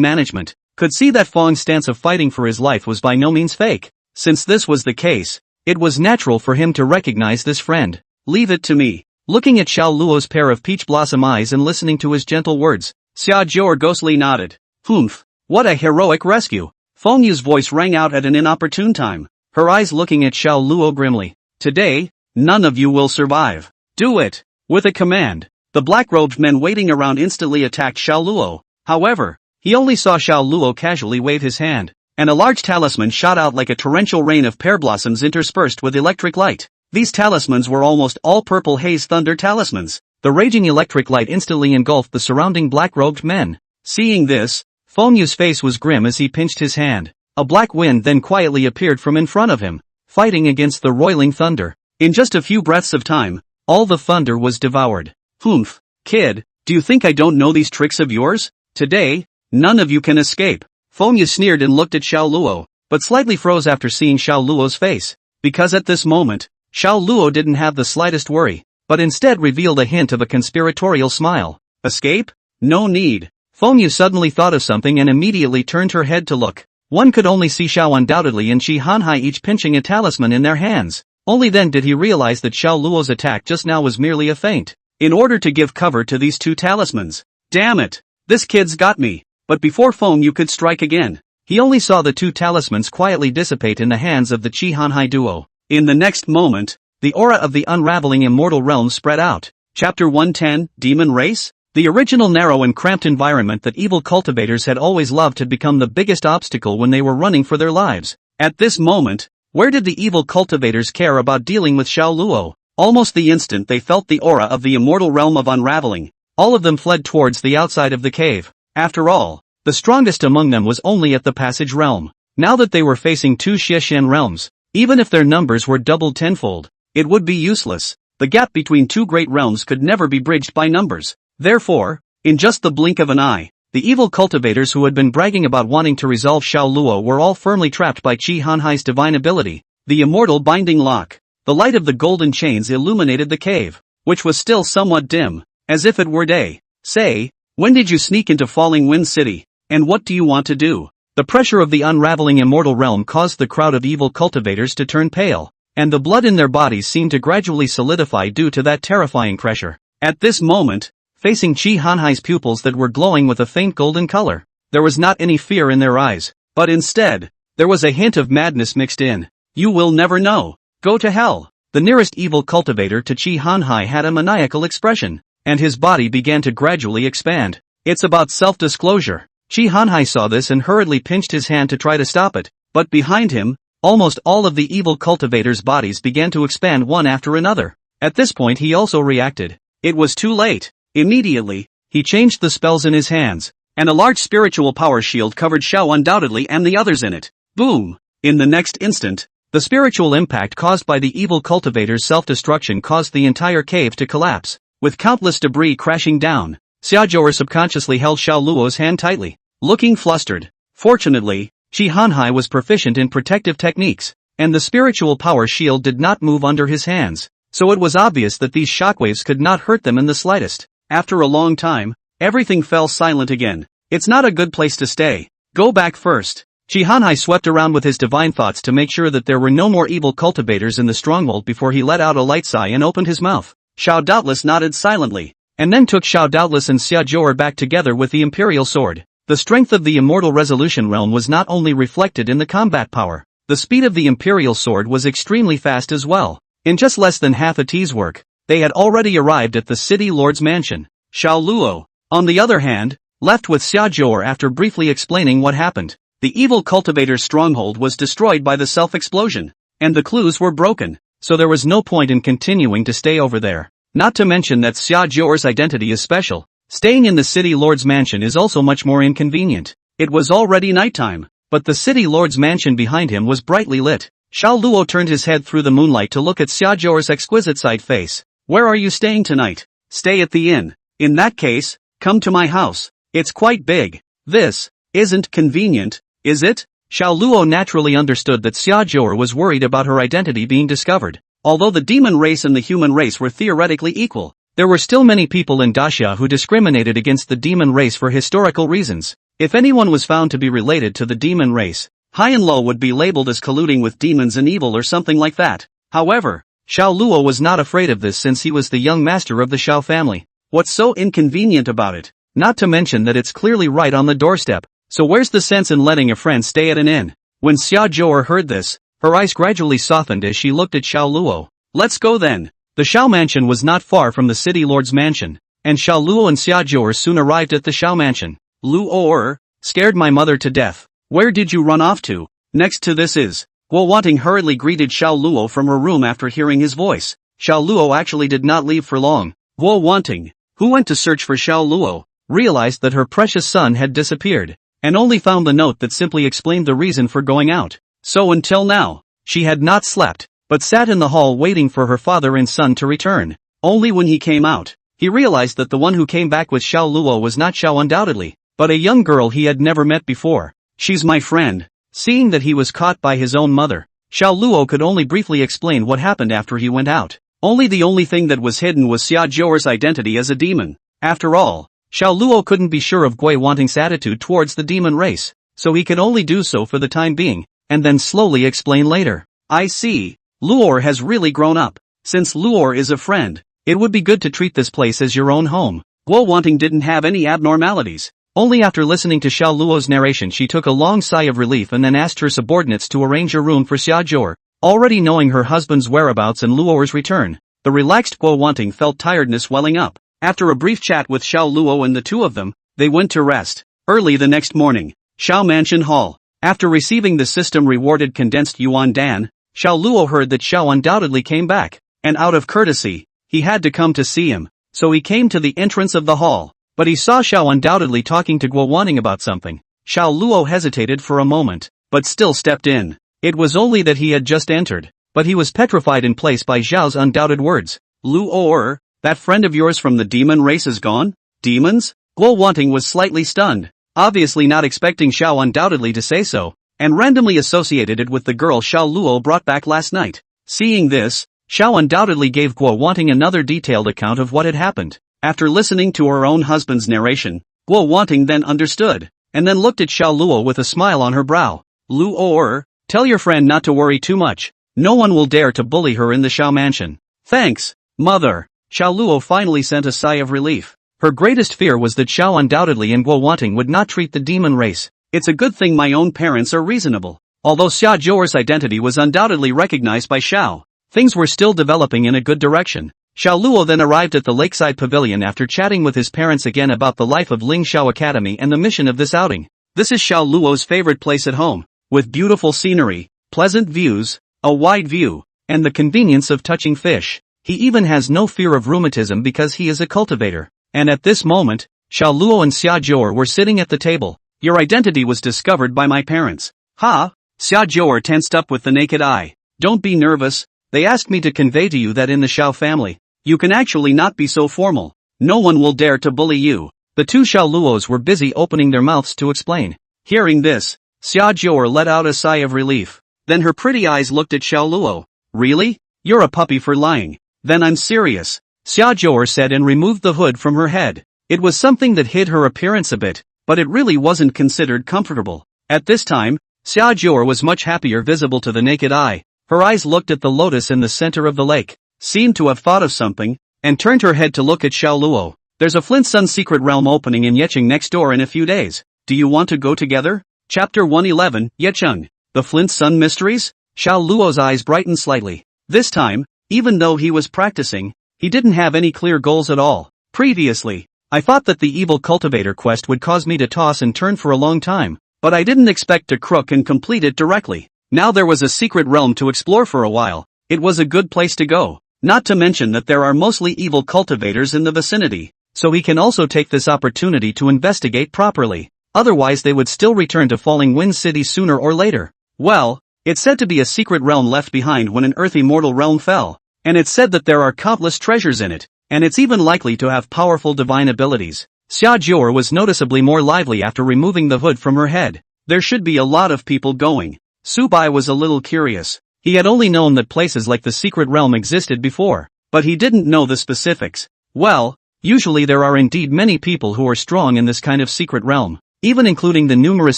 management, could see that Feng's stance of fighting for his life was by no means fake. Since this was the case, it was natural for him to recognize this friend. Leave it to me. Looking at Xiao Luo's pair of peach blossom eyes and listening to his gentle words, Xia Jior ghostly nodded. Humph. What a heroic rescue. Feng Yu's voice rang out at an inopportune time, her eyes looking at Xiao Luo grimly. Today, none of you will survive. Do it. With a command, the black-robed men waiting around instantly attacked Xiao Luo. However, he only saw Xiao Luo casually wave his hand, and a large talisman shot out like a torrential rain of pear blossoms interspersed with electric light. These talismans were almost all purple haze thunder talismans. The raging electric light instantly engulfed the surrounding black-robed men. Seeing this, Feng Yu's face was grim as he pinched his hand. A black wind then quietly appeared from in front of him, fighting against the roiling thunder. In just a few breaths of time, all the thunder was devoured. Humph, kid, do you think I don't know these tricks of yours? Today, none of you can escape. Feng Yu sneered and looked at Xiao Luo, but slightly froze after seeing Xiao Luo's face, because at this moment, Xiao Luo didn't have the slightest worry, but instead revealed a hint of a conspiratorial smile. Escape? No need. Feng Yu suddenly thought of something and immediately turned her head to look. One could only see Xiao Undoubtedly and Qi Hanhai each pinching a talisman in their hands. Only then did he realize that Xiao Luo's attack just now was merely a feint, in order to give cover to these two talismans. Damn it! This kid's got me. But before Feng Yu could strike again, he only saw the two talismans quietly dissipate in the hands of the Qi Hanhai duo. In the next moment, the aura of the unraveling immortal realm spread out. Chapter 110, Demon Race? The original narrow and cramped environment that evil cultivators had always loved had become the biggest obstacle when they were running for their lives. At this moment, where did the evil cultivators care about dealing with Xiao Luo? Almost the instant they felt the aura of the immortal realm of unraveling, all of them fled towards the outside of the cave. After all, the strongest among them was only at the passage realm. Now that they were facing two Xieshan realms, even if their numbers were doubled tenfold, it would be useless. The gap between two great realms could never be bridged by numbers. Therefore, in just the blink of an eye, the evil cultivators who had been bragging about wanting to resolve Xiao Luo were all firmly trapped by Qi Hanhai's divine ability, the immortal binding lock. The light of the golden chains illuminated the cave, which was still somewhat dim, as if it were day. Say, when did you sneak into Falling Wind City, and what do you want to do? The pressure of the unraveling immortal realm caused the crowd of evil cultivators to turn pale, and the blood in their bodies seemed to gradually solidify due to that terrifying pressure. At this moment, facing Qi Hanhai's pupils that were glowing with a faint golden color, there was not any fear in their eyes, but instead, there was a hint of madness mixed in. You will never know. Go to hell. The nearest evil cultivator to Qi Hanhai had a maniacal expression, and his body began to gradually expand. It's about self-disclosure. Qi Hanhai saw this and hurriedly pinched his hand to try to stop it, but behind him, almost all of the evil cultivators' bodies began to expand one after another. At this point he also reacted. It was too late. Immediately, he changed the spells in his hands, and a large spiritual power shield covered Xiao Undoubtedly and the others in it. Boom! In the next instant, the spiritual impact caused by the evil cultivator's self-destruction caused the entire cave to collapse, with countless debris crashing down. Xiaojouer subconsciously held Xiao Luo's hand tightly, looking flustered. Fortunately, Qi Hanhai was proficient in protective techniques, and the spiritual power shield did not move under his hands, so it was obvious that these shockwaves could not hurt them in the slightest. After a long time, everything fell silent again. It's not a good place to stay. Go back first. Qi Hanhai swept around with his divine thoughts to make sure that there were no more evil cultivators in the stronghold before he let out a light sigh and opened his mouth. Xiao Doubtless nodded silently, and then took Xiao Doubtless and Xia Jior back together with the Imperial Sword. The strength of the Immortal Resolution Realm was not only reflected in the combat power, the speed of the Imperial Sword was extremely fast as well. In just less than half a tea's work, they had already arrived at the city lord's mansion. Xiao Luo, on the other hand, left with Xia Jior after briefly explaining what happened. The evil cultivator's stronghold was destroyed by the self-explosion, and the clues were broken, so there was no point in continuing to stay over there. Not to mention that Xia Jior's identity is special. Staying in the city lord's mansion is also much more inconvenient. It was already nighttime, but the city lord's mansion behind him was brightly lit. Xiao Luo turned his head through the moonlight to look at Xia Jior's exquisite side face. Where are you staying tonight? Stay at the inn. In that case, come to my house. It's quite big. This isn't convenient, is it? Xiao Luo naturally understood that Xia Jior was worried about her identity being discovered. Although the demon race and the human race were theoretically equal, there were still many people in Daxia who discriminated against the demon race for historical reasons. If anyone was found to be related to the demon race, high and low would be labeled as colluding with demons and evil or something like that. However, Xiao Luo was not afraid of this since he was the young master of the Xiao family. What's so inconvenient about it? Not to mention that it's clearly right on the doorstep, so where's the sense in letting a friend stay at an inn? When Xia Zhou heard this, her eyes gradually softened as she looked at Xiao Luo. Let's go then. The Xiao mansion was not far from the city lord's mansion, and Xiao Luo and Xia Zhou soon arrived at the Xiao mansion. Luo scared my mother to death. Where did you run off to? Next to this is. Guo Wanting hurriedly greeted Xiao Luo from her room after hearing his voice. Xiao Luo actually did not leave for long. Guo Wanting, who went to search for Xiao Luo, realized that her precious son had disappeared, and only found the note that simply explained the reason for going out. So until now, she had not slept, but sat in the hall waiting for her father and son to return. Only when he came out, he realized that the one who came back with Xiao Luo was not Xiao undoubtedly, but a young girl he had never met before. She's my friend. Seeing that he was caught by his own mother, Xiao Luo could only briefly explain what happened after he went out. The only thing that was hidden was Xia Zhou's identity as a demon. After all, Xiao Luo couldn't be sure of Gui Wanting's attitude towards the demon race, so he could only do so for the time being, and then slowly explain later. I see. Luor has really grown up. Since Luor is a friend, it would be good to treat this place as your own home. Guo Wanting didn't have any abnormalities. Only after listening to Xiao Luo's narration she took a long sigh of relief and then asked her subordinates to arrange a room for Xia Zhou. Already knowing her husband's whereabouts and Luo's return, the relaxed Guo Wanting felt tiredness welling up. After a brief chat with Xiao Luo and the two of them, they went to rest. Early the next morning, Xiao Mansion Hall. After receiving the system-rewarded condensed yuan dan, Xiao Luo heard that Xiao undoubtedly came back, and out of courtesy, he had to come to see him, so he came to the entrance of the hall. But he saw Xiao undoubtedly talking to Guo Wanting about something. Xiao Luo hesitated for a moment, but still stepped in. It was only that he had just entered, but he was petrified in place by Xiao's undoubted words. Luo, that friend of yours from the demon race is gone? Demons? Guo Wanting was slightly stunned, obviously not expecting Xiao undoubtedly to say so, and randomly associated it with the girl Xiao Luo brought back last night. Seeing this, Xiao undoubtedly gave Guo Wanting another detailed account of what had happened. After listening to her own husband's narration, Guo Wanting then understood, and then looked at Xiao Luo with a smile on her brow. Luo, tell your friend not to worry too much. No one will dare to bully her in the Xiao mansion. Thanks, mother. Xiao Luo finally sent a sigh of relief. Her greatest fear was that Xiao undoubtedly and Guo Wanting would not treat the demon race. It's a good thing my own parents are reasonable. Although Xia Zhou's identity was undoubtedly recognized by Xiao, things were still developing in a good direction. Xiao Luo then arrived at the lakeside pavilion after chatting with his parents again about the life of Ling Xiao Academy and the mission of this outing. This is Xiao Luo's favorite place at home, with beautiful scenery, pleasant views, a wide view, and the convenience of touching fish. He even has no fear of rheumatism because he is a cultivator. And at this moment, Xiao Luo and Xia Zhou were sitting at the table. Your identity was discovered by my parents. Ha! Xia Zhou tensed up with the naked eye. Don't be nervous. They asked me to convey to you that in the Xiao family, you can actually not be so formal. No one will dare to bully you. The two Xiao Luos were busy opening their mouths to explain. Hearing this, Xia Zhou let out a sigh of relief. Then her pretty eyes looked at Xiao Luo. Really? You're a puppy for lying. Then I'm serious. Xia Zhou said and removed the hood from her head. It was something that hid her appearance a bit, but it really wasn't considered comfortable. At this time, Xia Zhou was much happier visible to the naked eye. Her eyes looked at the lotus in the center of the lake, seemed to have thought of something, and turned her head to look at Xiao Luo. There's a Flint Sun secret realm opening in Yecheng next door in a few days. Do you want to go together? Chapter 111, Yecheng. The Flint Sun Mysteries? Xiao Luo's eyes brightened slightly. This time, even though he was practicing, he didn't have any clear goals at all. Previously, I thought that the evil cultivator quest would cause me to toss and turn for a long time, but I didn't expect to crook and complete it directly. Now there was a secret realm to explore for a while. It was a good place to go. Not to mention that there are mostly evil cultivators in the vicinity, so he can also take this opportunity to investigate properly. Otherwise they would still return to Falling Wind City sooner or later. Well, it's said to be a secret realm left behind when an earthy mortal realm fell, and it's said that there are countless treasures in it, and it's even likely to have powerful divine abilities. Xia Zhou was noticeably more lively after removing the hood from her head. There should be a lot of people going. Su Bai was a little curious. He had only known that places like the secret realm existed before, but he didn't know the specifics. Well, usually there are indeed many people who are strong in this kind of secret realm, even including the numerous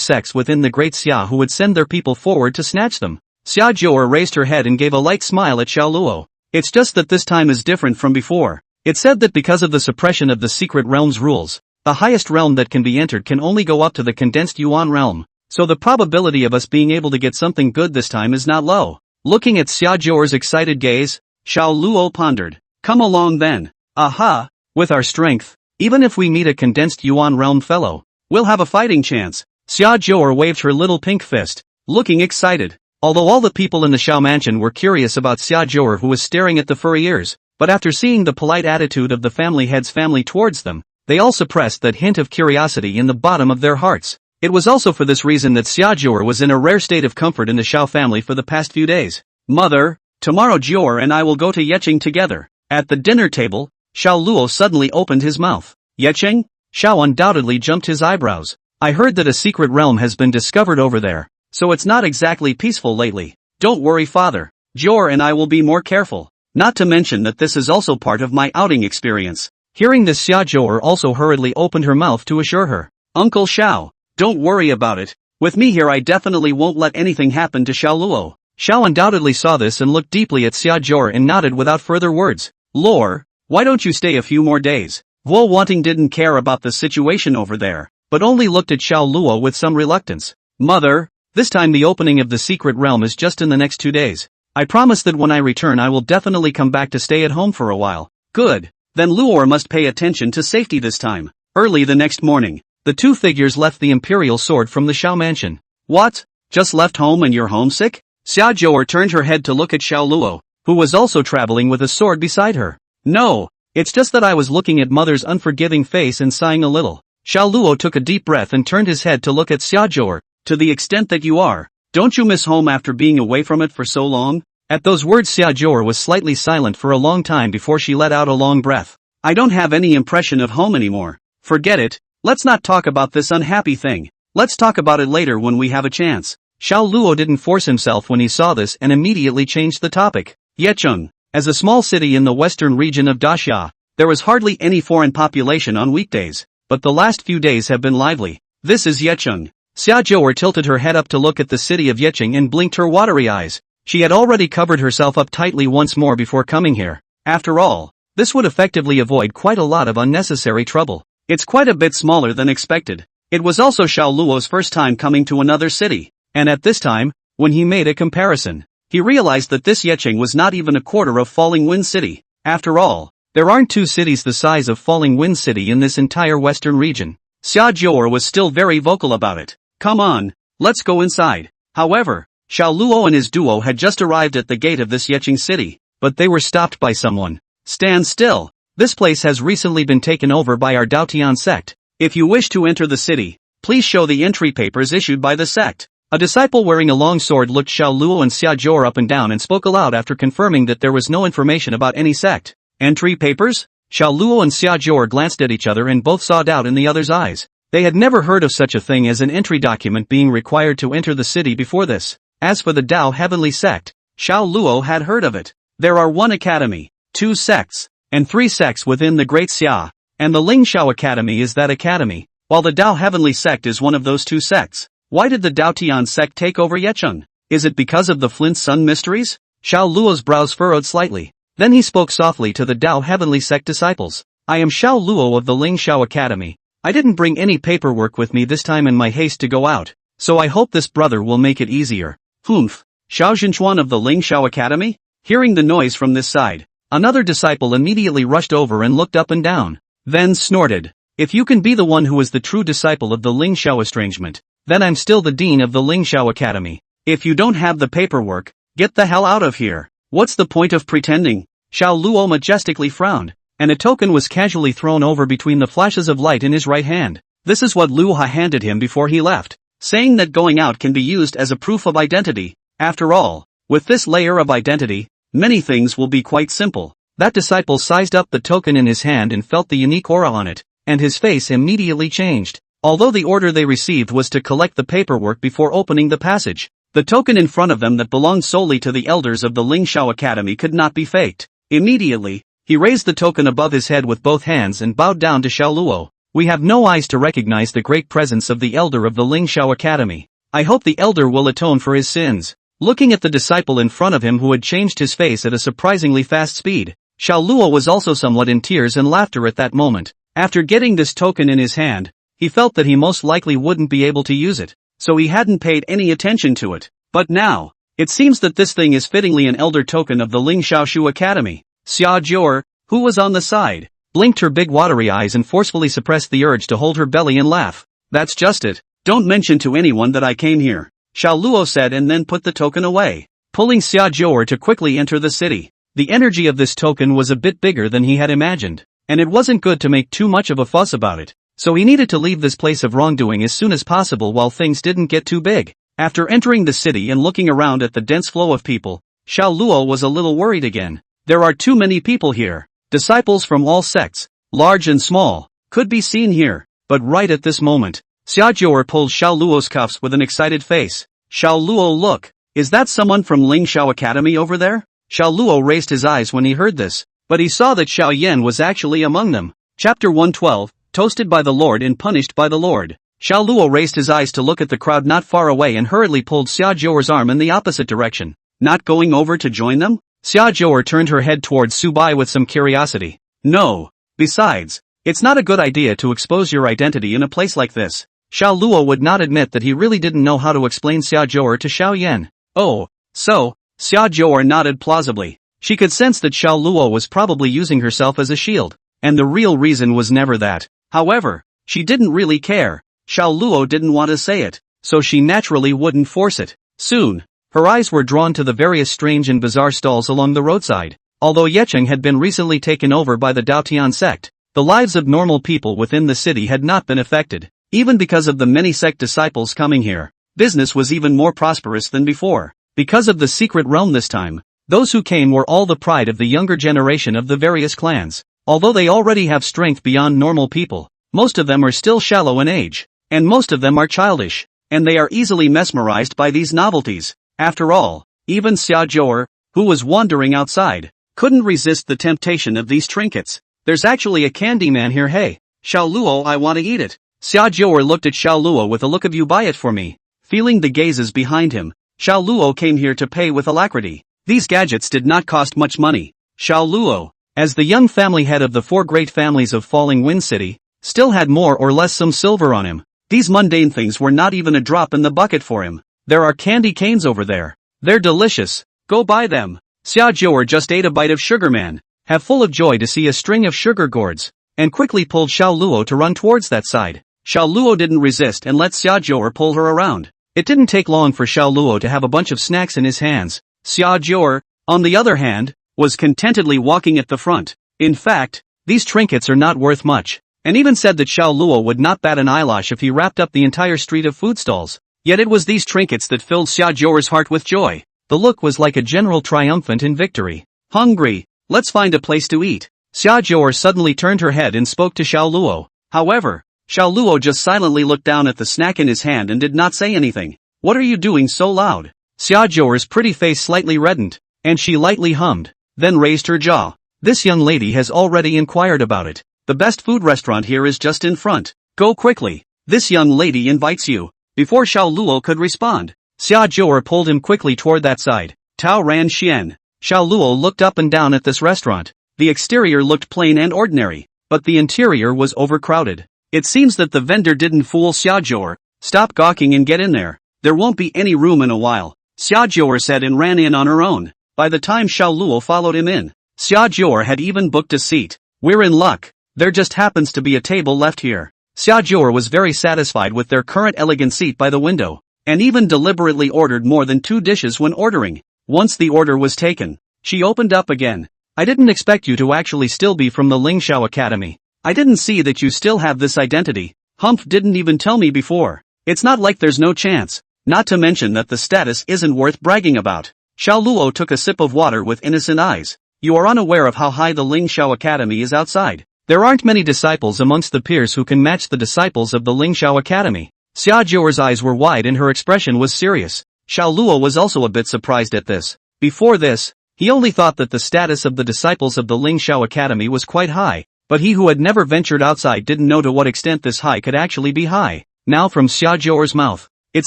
sects within the Great Xia who would send their people forward to snatch them. Xia Jior raised her head and gave a light smile at Xiao Luo. It's just that this time is different from before. It said that because of the suppression of the secret realm's rules, the highest realm that can be entered can only go up to the condensed Yuan realm, so the probability of us being able to get something good this time is not low. Looking at Xia Jior's excited gaze, Xiao Luo pondered. Come along then. Aha! With our strength, even if we meet a condensed Yuan realm fellow, we'll have a fighting chance. Xia Jior waved her little pink fist, looking excited. Although all the people in the Xiao mansion were curious about Xia Jior who was staring at the furry ears, but after seeing the polite attitude of the family head's family towards them, they all suppressed that hint of curiosity in the bottom of their hearts. It was also for this reason that Xia Jior was in a rare state of comfort in the Xiao family for the past few days. Mother, tomorrow Jior and I will go to Yecheng together. At the dinner table, Xiao Luo suddenly opened his mouth. Yecheng? Xiao undoubtedly jumped his eyebrows. I heard that a secret realm has been discovered over there, so it's not exactly peaceful lately. Don't worry, father. Jior and I will be more careful. Not to mention that this is also part of my outing experience. Hearing this, Xia Jior also hurriedly opened her mouth to assure her. Uncle Xiao, don't worry about it. With me here I definitely won't let anything happen to Xiao Luo. Xiao undoubtedly saw this and looked deeply at Xia Jior and nodded without further words. Lore, why don't you stay a few more days? Vo Wanting didn't care about the situation over there, but only looked at Xiao Luo with some reluctance. Mother, this time the opening of the secret realm is just in the next 2 days. I promise that when I return I will definitely come back to stay at home for a while. Good. Then Luor must pay attention to safety this time. Early the next morning, the two figures left the imperial sword from the Xiao mansion. What? Just left home and you're homesick? Xia Jior turned her head to look at Xiao Luo, who was also traveling with a sword beside her. No, it's just that I was looking at mother's unforgiving face and sighing a little. Xiao Luo took a deep breath and turned his head to look at Xia Jior. To the extent that you are, don't you miss home after being away from it for so long? At those words Xia Jior was slightly silent for a long time before she let out a long breath. I don't have any impression of home anymore. Forget it, let's not talk about this unhappy thing. Let's talk about it later when we have a chance. Xiao Luo didn't force himself when he saw this and immediately changed the topic. Yecheng. As a small city in the western region of Daxia, there was hardly any foreign population on weekdays, but the last few days have been lively. This is Yecheng. Xia Jior tilted her head up to look at the city of Yecheng and blinked her watery eyes. She had already covered herself up tightly once more before coming here. After all, this would effectively avoid quite a lot of unnecessary trouble. It's quite a bit smaller than expected. It was also Xiao Luo's first time coming to another city, and at this time, when he made a comparison, he realized that this Yecheng was not even a quarter of Falling Wind City. After all, there aren't two cities the size of Falling Wind City in this entire western region. Xia Jior was still very vocal about it. Come on, let's go inside. However, Xiao Luo and his duo had just arrived at the gate of this Yecheng city, but they were stopped by someone. Stand still. This place has recently been taken over by our Daotian sect. If you wish to enter the city, please show the entry papers issued by the sect. A disciple wearing a long sword looked Xiao Luo and Xia Jior up and down and spoke aloud after confirming that there was no information about any sect. Entry papers? Xiao Luo and Xia Jior glanced at each other and both saw doubt in the other's eyes. They had never heard of such a thing as an entry document being required to enter the city before this. As for the Dao Heavenly Sect, Xiao Luo had heard of it. There are 1 academy, 2 sects, and 3 sects within the Great Xia, and the Ling Xiao Academy is that academy, while the Dao Heavenly Sect is one of those 2 sects. Why did the Daotian sect take over Yecheng? Is it because of the Flint Sun mysteries? Xiao Luo's brows furrowed slightly. Then he spoke softly to the Dao Heavenly Sect disciples. I am Xiao Luo of the Ling Xiao Academy. I didn't bring any paperwork with me this time in my haste to go out, so I hope this brother will make it easier. Humph. Xiao Zhenchuan of the Ling Xiao Academy? Hearing the noise from this side, another disciple immediately rushed over and looked up and down, then snorted. If you can be the one who is the true disciple of the Ling Xiao estrangement, then I'm still the dean of the Ling Xiao Academy. If you don't have the paperwork, get the hell out of here. What's the point of pretending? Xiao Luo majestically frowned, and a token was casually thrown over between the flashes of light in his right hand. This is what Lu Ha handed him before he left, saying that going out can be used as a proof of identity. After all, with this layer of identity, many things will be quite simple. That disciple sized up the token in his hand and felt the unique aura on it, and his face immediately changed. Although the order they received was to collect the paperwork before opening the passage, the token in front of them that belonged solely to the elders of the Ling Xiao Academy could not be faked. Immediately, He raised the token above his head with both hands and bowed down to Xiao Luo. We have no eyes to recognize the great presence of the elder of the Ling Xiao Academy. I hope the elder will atone for his sins. Looking at the disciple in front of him who had changed his face at a surprisingly fast speed, Xiao Luo was also somewhat in tears and laughter at that moment. After getting this token in his hand, he felt that he most likely wouldn't be able to use it, so he hadn't paid any attention to it. But now, it seems that this thing is fittingly an elder token of the Ling Xiaoshu Academy. Xia Jior, who was on the side, blinked her big watery eyes and forcefully suppressed the urge to hold her belly and laugh. That's just it. Don't mention to anyone that I came here, Xiao Luo said and then put the token away, pulling Xia Jior to quickly enter the city. The energy of this token was a bit bigger than he had imagined, and it wasn't good to make too much of a fuss about it, so he needed to leave this place of wrongdoing as soon as possible while things didn't get too big. After entering the city and looking around at the dense flow of people, Xiao Luo was a little worried again. There are too many people here. Disciples from all sects, large and small, could be seen here, but right at this moment, Xia Jior pulled Xiao Luo's cuffs with an excited face. Xiao Luo, look, is that someone from Ling Xiao Academy over there? Xiao Luo raised his eyes when he heard this, but he saw that Xiao Yan was actually among them. Chapter 112, Toasted by the Lord and Punished by the Lord. Xiao Luo raised his eyes to look at the crowd not far away and hurriedly pulled Xia Jior's arm in the opposite direction. Not going over to join them? Xia Jior turned her head towards Su Bai with some curiosity. No. Besides, it's not a good idea to expose your identity in a place like this. Xiao Luo would not admit that he really didn't know how to explain Xia Jior to Xiao Yan. Oh, so, Xia Jior nodded plausibly. She could sense that Xiao Luo was probably using herself as a shield, and the real reason was never that. However, she didn't really care. Xiao Luo didn't want to say it, so she naturally wouldn't force it. Soon, her eyes were drawn to the various strange and bizarre stalls along the roadside. Although Yecheng had been recently taken over by the Daotian sect, the lives of normal people within the city had not been affected. Even because of the many sect disciples coming here, business was even more prosperous than before. Because of the secret realm this time, those who came were all the pride of the younger generation of the various clans. Although they already have strength beyond normal people, most of them are still shallow in age, and most of them are childish, and they are easily mesmerized by these novelties. After all, even Xia Jior, who was wandering outside, couldn't resist the temptation of these trinkets. There's actually a candy man here, hey. Xiao Luo, I want to eat it. Xia Jior looked at Xiao Luo with a look of you buy it for me. Feeling the gazes behind him, Xiao Luo came here to pay with alacrity. These gadgets did not cost much money. Xiao Luo, as the young family head of the 4 great families of Falling Wind City, still had more or less some silver on him. These mundane things were not even a drop in the bucket for him. There are candy canes over there. They're delicious. Go buy them. Xia Jior just ate a bite of Sugar Man, half full of joy to see a string of sugar gourds, and quickly pulled Xiao Luo to run towards that side. Xiao Luo didn't resist and let Xia Jior pull her around. It didn't take long for Xiao Luo to have a bunch of snacks in his hands. Xia Jior, on the other hand, was contentedly walking at the front. In fact, these trinkets are not worth much, and even said that Xiao Luo would not bat an eyelash if he wrapped up the entire street of food stalls. Yet it was these trinkets that filled Xia Jior's heart with joy. The look was like a general triumphant in victory. Hungry, let's find a place to eat. Xia Jior suddenly turned her head and spoke to Xiao Luo. However, Xiao Luo just silently looked down at the snack in his hand and did not say anything. What are you doing so loud? Xia Jior's pretty face slightly reddened, and she lightly hummed, then raised her jaw. This young lady has already inquired about it. The best food restaurant here is just in front. Go quickly. This young lady invites you. Before Xiao Luo could respond, Xia Jior pulled him quickly toward that side. Tao Ran Xian. Xiao Luo looked up and down at this restaurant. The exterior looked plain and ordinary, but the interior was overcrowded. It seems that the vendor didn't fool Xia Jior. Stop gawking and get in there. There won't be any room in a while, Xia Jior said and ran in on her own. By the time Xiao Luo followed him in, Xia Jior had even booked a seat. We're in luck. There just happens to be a table left here. Xia Jior was very satisfied with their current elegant seat by the window, and even deliberately ordered more than 2 dishes when ordering. Once the order was taken, she opened up again. I didn't expect you to actually still be from the Ling Xiao Academy. I didn't see that you still have this identity. Humph didn't even tell me before. It's not like there's no chance. Not to mention that the status isn't worth bragging about. Xiao Luo took a sip of water with innocent eyes. You are unaware of how high the Ling Xiao Academy is outside. There aren't many disciples amongst the peers who can match the disciples of the Ling Xiao Academy. Xia Jior's eyes were wide and her expression was serious. Xiao Luo was also a bit surprised at this. Before this, He only thought that the status of the disciples of the Ling Shao Academy was quite high, but he who had never ventured outside didn't know to what extent this high could actually be high. Now from Xia Zhou's mouth, it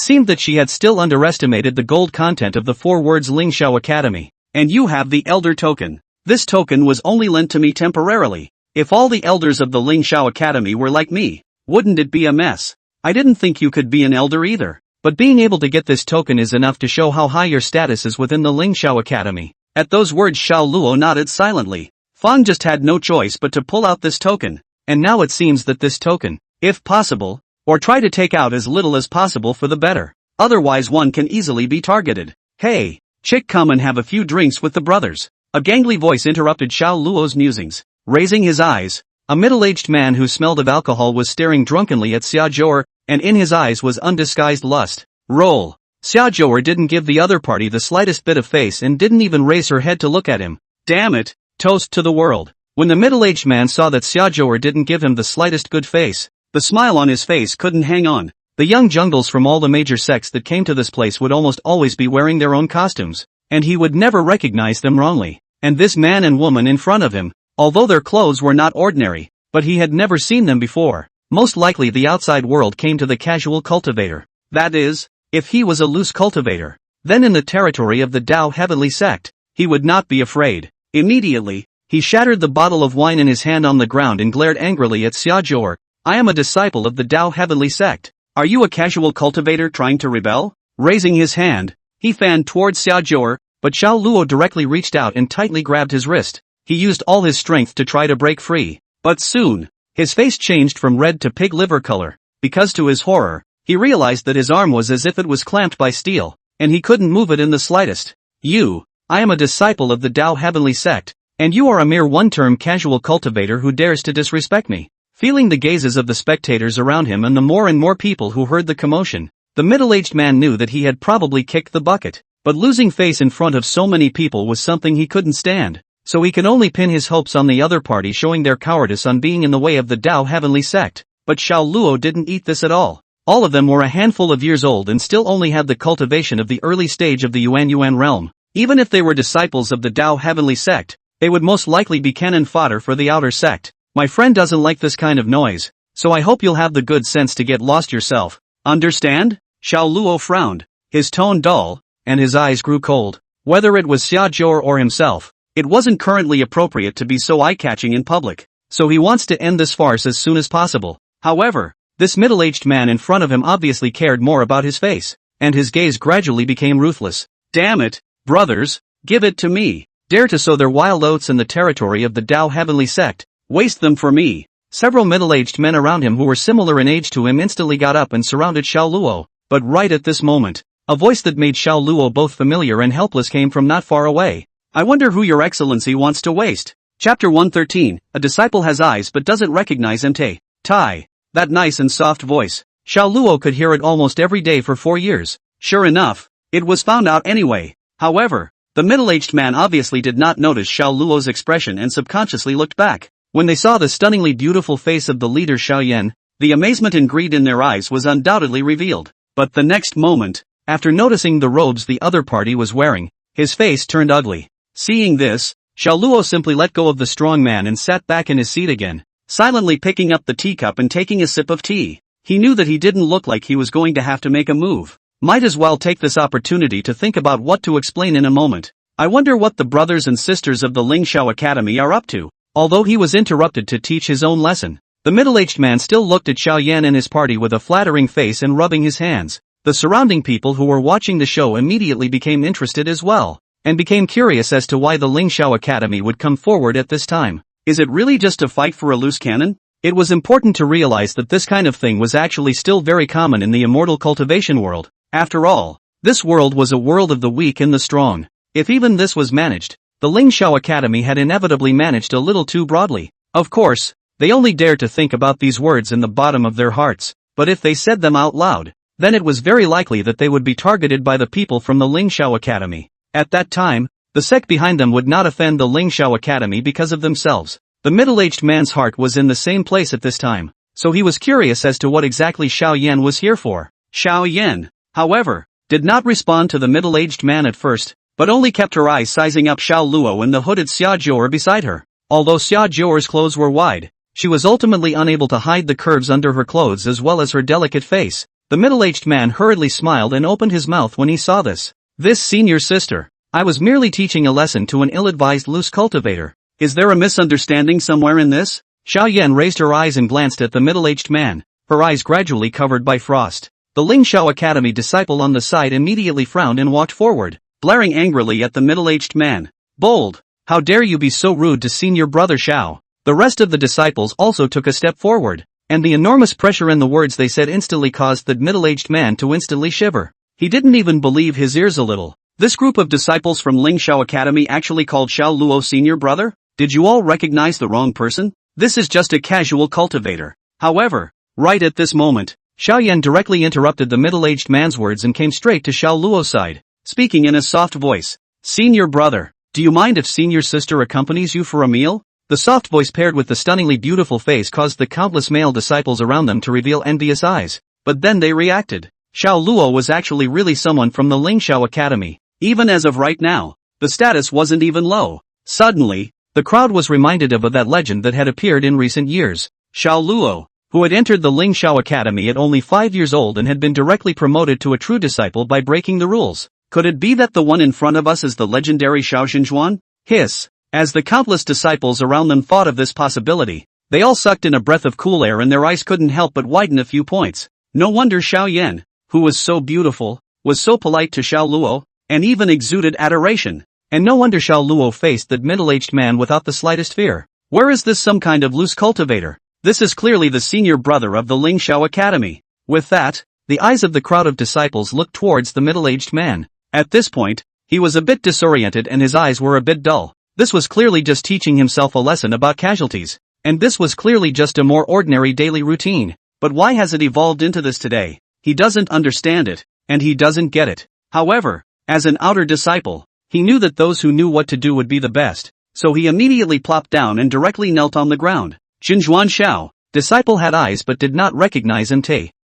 seemed that she had still underestimated the gold content of the 4 words Ling Shao Academy. And you have the elder token. This token was only lent to me temporarily. If all the elders of the Ling Shao Academy were like me, wouldn't it be a mess? I didn't think you could be an elder either. But being able to get this token is enough to show how high your status is within the Ling Shao Academy. At those words Xiao Luo nodded silently. Fang just had no choice but to pull out this token. And now it seems that this token, if possible, or try to take out as little as possible for the better. Otherwise one can easily be targeted. Hey, chick, come and have a few drinks with the brothers. A gangly voice interrupted Xiao Luo's musings. Raising his eyes, a middle-aged man who smelled of alcohol was staring drunkenly at Xia Zhou, and in his eyes was undisguised lust. Roll. Xia Zhou didn't give the other party the slightest bit of face and didn't even raise her head to look at him. Damn it, toast to the world. When the middle-aged man saw that Xia Zhou didn't give him the slightest good face, the smile on his face couldn't hang on. The young jungles from all the major sects that came to this place would almost always be wearing their own costumes, and he would never recognize them wrongly. And this man and woman in front of him, although their clothes were not ordinary, but he had never seen them before. Most likely the outside world came to the casual cultivator. That is, if he was a loose cultivator. Then in the territory of the Tao Heavenly Sect, he would not be afraid. Immediately, he shattered the bottle of wine in his hand on the ground and glared angrily at Xia Zhou. I am a disciple of the Tao Heavenly Sect. Are you a casual cultivator trying to rebel? Raising his hand, he fanned towards Xia Zhou, but Xiao Luo directly reached out and tightly grabbed his wrist. He used all his strength to try to break free. But soon, his face changed from red to pig liver color, because to his horror, he realized that his arm was as if it was clamped by steel, and he couldn't move it in the slightest. I am a disciple of the Tao Heavenly Sect, and you are a mere one-term casual cultivator who dares to disrespect me. Feeling the gazes of the spectators around him and more people who heard the commotion, the middle-aged man knew that he had probably kicked the bucket, but losing face in front of so many people was something he couldn't stand, so he can only pin his hopes on the other party showing their cowardice on being in the way of the Tao Heavenly Sect. But Xiao Luo didn't eat this at all. All of them were a handful of years old and still only had the cultivation of the early stage of the Yuan realm. Even if they were disciples of the Tao Heavenly Sect, they would most likely be cannon fodder for the outer sect. My friend doesn't like this kind of noise, so I hope you'll have the good sense to get lost yourself. Understand? Xiao Luo frowned, his tone dull, and his eyes grew cold. Whether it was Xia Zhou or himself, it wasn't currently appropriate to be so eye-catching in public, so he wants to end this farce as soon as possible. However, this middle-aged man in front of him obviously cared more about his face, and his gaze gradually became ruthless. Damn it, brothers, give it to me. Dare to sow their wild oats in the territory of the Tao Heavenly Sect, waste them for me. Several middle-aged men around him who were similar in age to him instantly got up and surrounded Xiao Luo, but right at this moment, a voice that made Xiao Luo both familiar and helpless came from not far away. I wonder who your excellency wants to waste. Chapter 113, a disciple has eyes but doesn't recognize MT. Tai. That nice and soft voice. Xiao Luo could hear it almost every day for 4 years. Sure enough, it was found out anyway. However, the middle-aged man obviously did not notice Xiao Luo's expression and subconsciously looked back. When they saw the stunningly beautiful face of the leader Xiao Yan, the amazement and greed in their eyes was undoubtedly revealed. But the next moment, after noticing the robes the other party was wearing, his face turned ugly. Seeing this, Xiao Luo simply let go of the strong man and sat back in his seat again, silently picking up the teacup and taking a sip of tea. He knew that he didn't look like he was going to have to make a move. Might as well take this opportunity to think about what to explain in a moment. I wonder what the brothers and sisters of the Ling Shao Academy are up to. Although he was interrupted to teach his own lesson, the middle-aged man still looked at Xiao Yan and his party with a flattering face and rubbing his hands. The surrounding people who were watching the show immediately became interested as well, and became curious as to why the Ling Shao Academy would come forward at this time. Is it really just a fight for a loose cannon? It was important to realize that this kind of thing was actually still very common in the immortal cultivation world. After all, this world was a world of the weak and the strong. If even this was managed, the Ling Shao Academy had inevitably managed a little too broadly. Of course, they only dared to think about these words in the bottom of their hearts, but if they said them out loud, then it was very likely that they would be targeted by the people from the Ling Shao Academy. At that time, the sect behind them would not offend the Ling Shao Academy because of themselves. The middle-aged man's heart was in the same place at this time, so he was curious as to what exactly Xiao Yan was here for. Xiao Yan, however, did not respond to the middle-aged man at first. but only kept her eyes sizing up Xiao Luo and the hooded Xia Jior beside her. Although Xia Jior's clothes were wide, she was ultimately unable to hide the curves under her clothes as well as her delicate face. The middle-aged man hurriedly smiled and opened his mouth when he saw this. This senior sister. I was merely teaching a lesson to an ill-advised loose cultivator. Is there a misunderstanding somewhere in this? Xiao Yan raised her eyes and glanced at the middle-aged man, her eyes gradually covered by frost. The Lingxiao Academy disciple on the side immediately frowned and walked forward, glaring angrily at the middle-aged man. Bold! How dare you be so rude to senior brother Xiao? The rest of the disciples also took a step forward, and the enormous pressure in the words they said instantly caused the middle-aged man to instantly shiver. He didn't even believe his ears a little. This group of disciples from Lingxiao Academy actually called Xiao Luo senior brother? Did you all recognize the wrong person? This is just a casual cultivator. However, right at this moment, Xiao Yan directly interrupted the middle-aged man's words and came straight to Xiao Luo's side, speaking in a soft voice. Senior brother, do you mind if senior sister accompanies you for a meal? The soft voice paired with the stunningly beautiful face caused the countless male disciples around them to reveal envious eyes. But then they reacted. Xiao Luo was actually really someone from the Lingxiao Academy. Even as of right now, the status wasn't even low. Suddenly, the crowd was reminded of that legend that had appeared in recent years. Xiao Luo, who had entered the Lingxiao Academy at only 5 years old and had been directly promoted to a true disciple by breaking the rules. Could it be that the one in front of us is the legendary Xiao Xinjuan? Hiss. As the countless disciples around them thought of this possibility, they all sucked in a breath of cool air and their eyes couldn't help but widen a few points. No wonder Xiao Yan, who was so beautiful, was so polite to Xiao Luo, and even exuded adoration. And no wonder Xiao Luo faced that middle-aged man without the slightest fear. Where is this some kind of loose cultivator? This is clearly the senior brother of the Lingxiao Academy. With that, the eyes of the crowd of disciples looked towards the middle-aged man. At this point, he was a bit disoriented and his eyes were a bit dull. This was clearly just teaching himself a lesson about casualties. And this was clearly just a more ordinary daily routine. But why has it evolved into this today? He doesn't understand it, and he doesn't get it. However, as an outer disciple, he knew that those who knew what to do would be the best, so he immediately plopped down and directly knelt on the ground. Xinjuan Xiao, disciple had eyes but did not recognize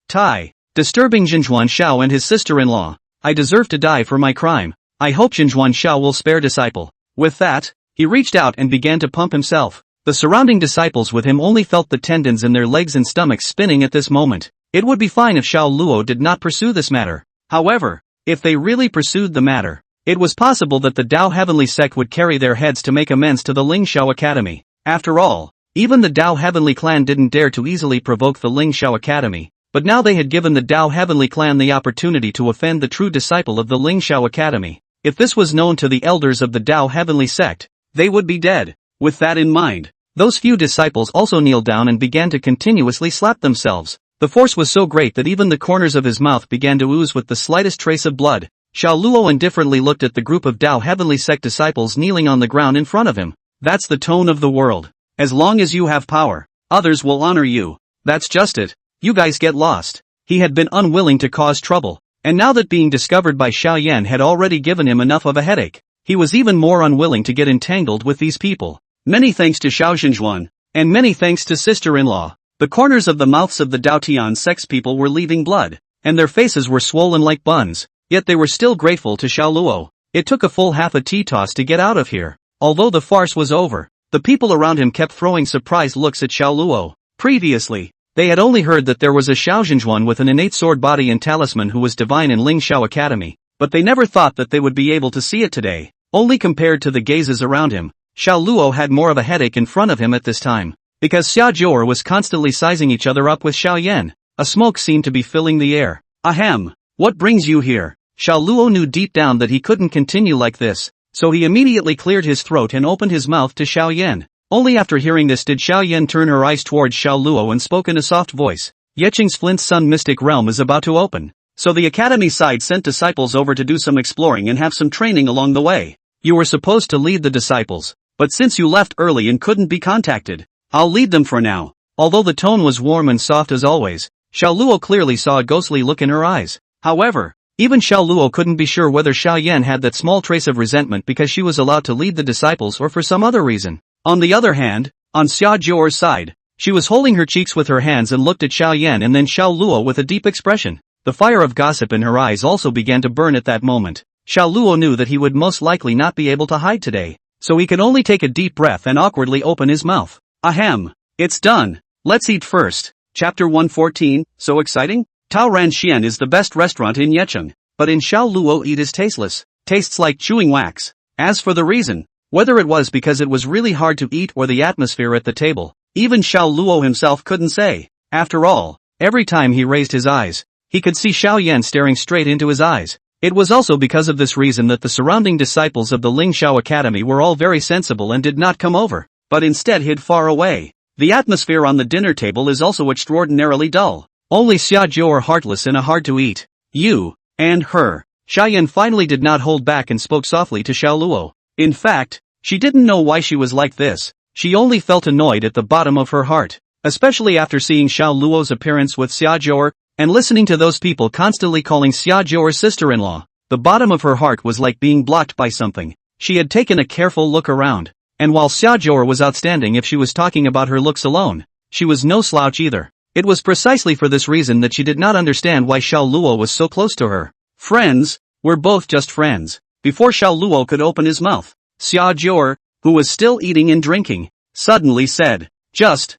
Tai, disturbing Xinjuan Xiao and his sister-in-law. I deserve to die for my crime. I hope Xinjuan Xiao will spare disciple. With that, he reached out and began to pump himself. The surrounding disciples with him only felt the tendons in their legs and stomachs spinning at this moment. It would be fine if Xiao Luo did not pursue this matter. However, if they really pursued the matter, it was possible that the Dao Heavenly Sect would carry their heads to make amends to the Lingxiao Academy. After all, even the Dao Heavenly Clan didn't dare to easily provoke the Lingxiao Academy, but now they had given the Dao Heavenly Clan the opportunity to offend the true disciple of the Lingxiao Academy. If this was known to the elders of the Dao Heavenly Sect, they would be dead. With that in mind, those few disciples also kneeled down and began to continuously slap themselves. The force was so great that even the corners of his mouth began to ooze with the slightest trace of blood. Xiao Luo indifferently looked at the group of Dao Heavenly Sect disciples kneeling on the ground in front of him. That's the tone of the world. As long as you have power, others will honor you. That's just it. You guys get lost. He had been unwilling to cause trouble, and now that being discovered by Xiao Yan had already given him enough of a headache, he was even more unwilling to get entangled with these people. Many thanks to Xiao Xinjuan, and many thanks to sister-in-law. The corners of the mouths of the Dao Tian sect's people were leaving blood, and their faces were swollen like buns, yet they were still grateful to Xiao Luo. It took a full half a tea toss to get out of here. Although the farce was over, the people around him kept throwing surprised looks at Xiao Luo. Previously, they had only heard that there was a Xiao Xinjuan with an innate sword body and talisman who was divine in Lingxiao Academy, but they never thought that they would be able to see it today. Only compared to the gazes around him, Xiao Luo had more of a headache in front of him at this time. Because Xia Jior was constantly sizing each other up with Xiao Yan, a smoke seemed to be filling the air. Ahem, what brings you here? Xiao Luo knew deep down that he couldn't continue like this, so he immediately cleared his throat and opened his mouth to Xiao Yan. Only after hearing this did Xiao Yan turn her eyes towards Xiao Luo and spoke in a soft voice. Yeching's Flint Sun Mystic Realm is about to open, so the academy side sent disciples over to do some exploring and have some training along the way. You were supposed to lead the disciples, but since you left early and couldn't be contacted, I'll lead them for now. Although the tone was warm and soft as always, Xiao Luo clearly saw a ghostly look in her eyes. However, even Xiao Luo couldn't be sure whether Xiao Yan had that small trace of resentment because she was allowed to lead the disciples or for some other reason. On the other hand, on Xia Jior's side, she was holding her cheeks with her hands and looked at Xiao Yan and then Xiao Luo with a deep expression. The fire of gossip in her eyes also began to burn at that moment. Xiao Luo knew that he would most likely not be able to hide today, so he could only take a deep breath and awkwardly open his mouth. Ahem. It's done. Let's eat first. Chapter 114, so exciting? Tao Ran Xian is the best restaurant in Yecheng, but in Xiao Luo eat is tasteless, tastes like chewing wax. As for the reason, whether it was because it was really hard to eat or the atmosphere at the table, even Xiao Luo himself couldn't say. After all, every time he raised his eyes, he could see Xiao Yan staring straight into his eyes. It was also because of this reason that the surrounding disciples of the Ling Xiao Academy were all very sensible and did not come over, but instead hid far away. The atmosphere on the dinner table is also extraordinarily dull. Only Xia Jiu are heartless and hard to eat. You, and her. Xiao Yan finally did not hold back and spoke softly to Xiao Luo. In fact, she didn't know why she was like this. She only felt annoyed at the bottom of her heart, especially after seeing Xiao Luo's appearance with Xia Jiu and listening to those people constantly calling Xia Jiu sister-in-law. The bottom of her heart was like being blocked by something. She had taken a careful look around. And while Xia Jiu was outstanding if she was talking about her looks alone, she was no slouch either. It was precisely for this reason that she did not understand why Xiao Luo was so close to her. Friends, we're both just friends. Before Xiao Luo could open his mouth, Xia Jiu, who was still eating and drinking, suddenly said, Just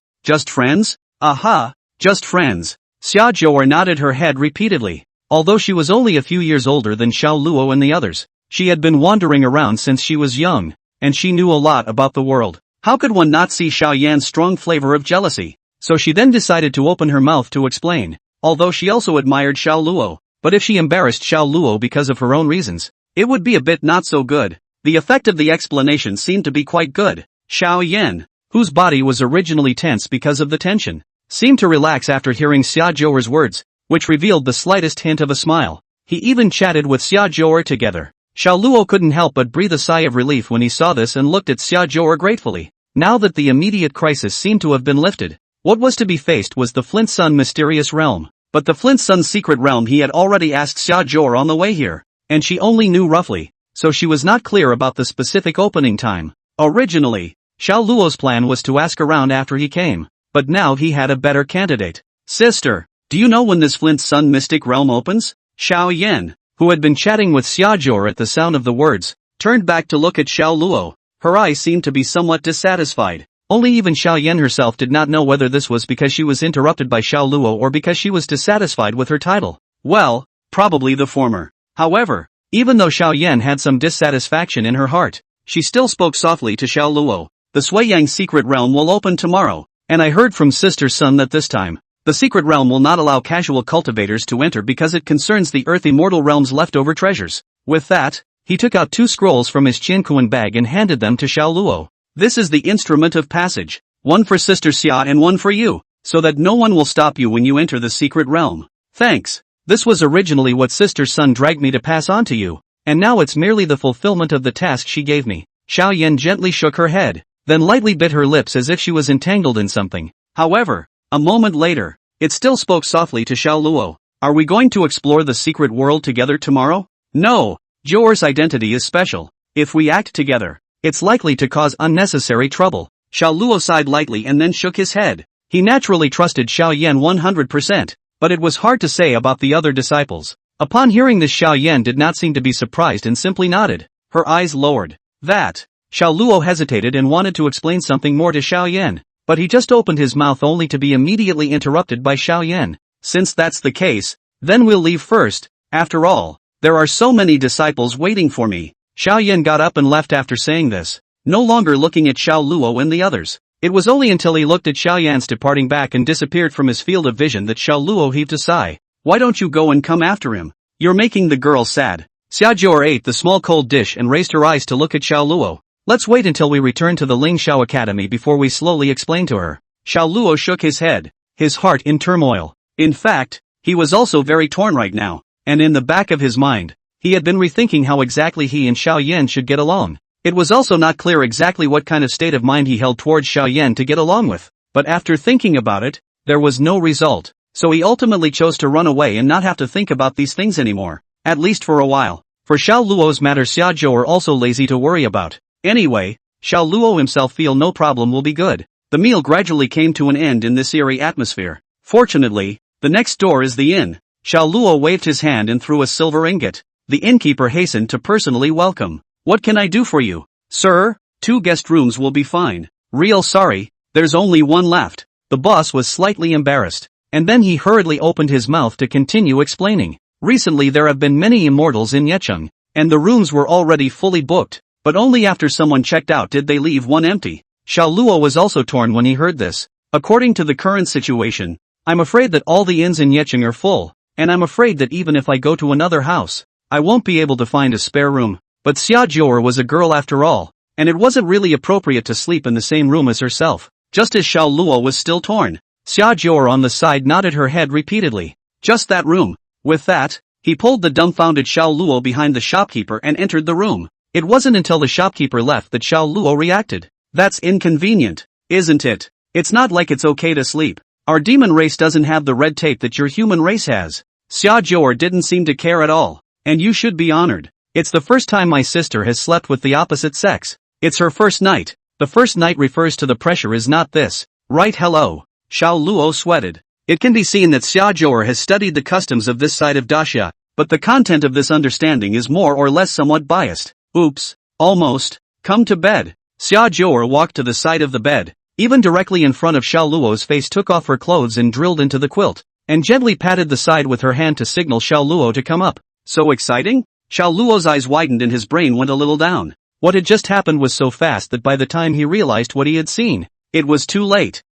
friends? Aha, just friends. Xia Jiu nodded her head repeatedly. Although she was only a few years older than Xiao Luo and the others, she had been wandering around since she was young. And she knew a lot about the world. How could one not see Xiao Yan's strong flavor of jealousy? So she then decided to open her mouth to explain, although she also admired Xiao Luo, but if she embarrassed Xiao Luo because of her own reasons, it would be a bit not so good. The effect of the explanation seemed to be quite good. Xiao Yan, whose body was originally tense because of the tension, seemed to relax after hearing Xia Jiu's words, which revealed the slightest hint of a smile. He even chatted with Xia Jiu together. Xiao Luo couldn't help but breathe a sigh of relief when he saw this and looked at Xia Jiu gratefully. Now that the immediate crisis seemed to have been lifted, what was to be faced was the Flint Sun mysterious realm. But the Flint Sun's secret realm he had already asked Xia Jiu on the way here, and she only knew roughly, so she was not clear about the specific opening time. Originally, Xiao Luo's plan was to ask around after he came, but now he had a better candidate. Sister, do you know when this Flint Sun mystic realm opens? Xiao Yan, who had been chatting with Xia Jiu at the sound of the words, turned back to look at Xiao Luo. Her eyes seemed to be somewhat dissatisfied. Only even Xiao Yan herself did not know whether this was because she was interrupted by Xiao Luo or because she was dissatisfied with her title. Well, probably the former. However, even though Xiao Yan had some dissatisfaction in her heart, she still spoke softly to Xiao Luo. The Suiyang secret realm will open tomorrow, and I heard from Sister Sun that this time, the secret realm will not allow casual cultivators to enter because it concerns the Earth Immortal Realm's leftover treasures. With that, he took out 2 scrolls from his Qiankuan bag and handed them to Xiao Luo. This is the instrument of passage, one for Sister Xia and one for you, so that no one will stop you when you enter the secret realm. Thanks. This was originally what Sister Sun dragged me to pass on to you, and now it's merely the fulfillment of the task she gave me. Xiao Yan gently shook her head, then lightly bit her lips as if she was entangled in something. However, a moment later, it still spoke softly to Xiao Luo. Are we going to explore the secret world together tomorrow? No. Jiu's identity is special. If we act together, it's likely to cause unnecessary trouble. Xiao Luo sighed lightly and then shook his head. He naturally trusted Xiao Yan 100%, but it was hard to say about the other disciples. Upon hearing this, Xiao Yan did not seem to be surprised and simply nodded. Her eyes lowered. That. Xiao Luo hesitated and wanted to explain something more to Xiao Yan, but he just opened his mouth only to be immediately interrupted by Xiao Yan. Since that's the case, then we'll leave first. After all, there are so many disciples waiting for me. Xiao Yan got up and left after saying this, no longer looking at Xiao Luo and the others. It was only until he looked at Xiao Yan's departing back and disappeared from his field of vision that Xiao Luo heaved a sigh. Why don't you go and come after him? You're making the girl sad. Xia Jiu ate the small cold dish and raised her eyes to look at Xiao Luo. Let's wait until we return to the Ling Xiao Academy before we slowly explain to her. Xiao Luo shook his head, his heart in turmoil. In fact, he was also very torn right now, and in the back of his mind, he had been rethinking how exactly he and Xiao Yan should get along. It was also not clear exactly what kind of state of mind he held towards Xiao Yan to get along with, but after thinking about it, there was no result, so he ultimately chose to run away and not have to think about these things anymore, at least for a while. For Xiao Luo's matter, Xia Jiu are also lazy to worry about. Anyway, Xiao Luo himself feel no problem will be good. The meal gradually came to an end in this eerie atmosphere. Fortunately, the next door is the inn. Xiao Luo waved his hand and threw a silver ingot. the innkeeper hastened to personally welcome. "What can I do for you, sir?" "2 guest rooms will be fine." "Real sorry, there's only one left." The boss was slightly embarrassed, and then he hurriedly opened his mouth to continue explaining. "Recently there have been many immortals in Yecheng, and the rooms were already fully booked, but only after someone checked out did they leave one empty." Xiao Luo was also torn when he heard this. "According to the current situation, I'm afraid that all the inns in Yecheng are full, and I'm afraid that even if I go to another house, I won't be able to find a spare room." But Xia Jior was a girl after all, and it wasn't really appropriate to sleep in the same room as herself. Just as Xiao Luo was still torn, Xia Jior on the side nodded her head repeatedly. "Just that room." With that, he pulled the dumbfounded Xiao Luo behind the shopkeeper and entered the room. It wasn't until the shopkeeper left that Xiao Luo reacted. "That's inconvenient, isn't it? It's not like it's okay to sleep. Our demon race doesn't have the red tape that your human race has." Xia Jior didn't seem to care at all. "And you should be honored. It's the first time my sister has slept with the opposite sex. It's her first night." The first night refers to the pressure, is not this, right? "Hello." Xiao Luo sweated. It can be seen that Xia Jior has studied the customs of this side of Daxia, but the content of this understanding is more or less somewhat biased. "Oops, almost. Come to bed." Xia Jior walked to the side of the bed, even directly in front of Xiao Luo's face, took off her clothes and drilled into the quilt, and gently patted the side with her hand to signal Xiao Luo to come up. "So exciting?" Xiao Luo's eyes widened and his brain went a little down. What had just happened was so fast that by the time he realized what he had seen, it was too late.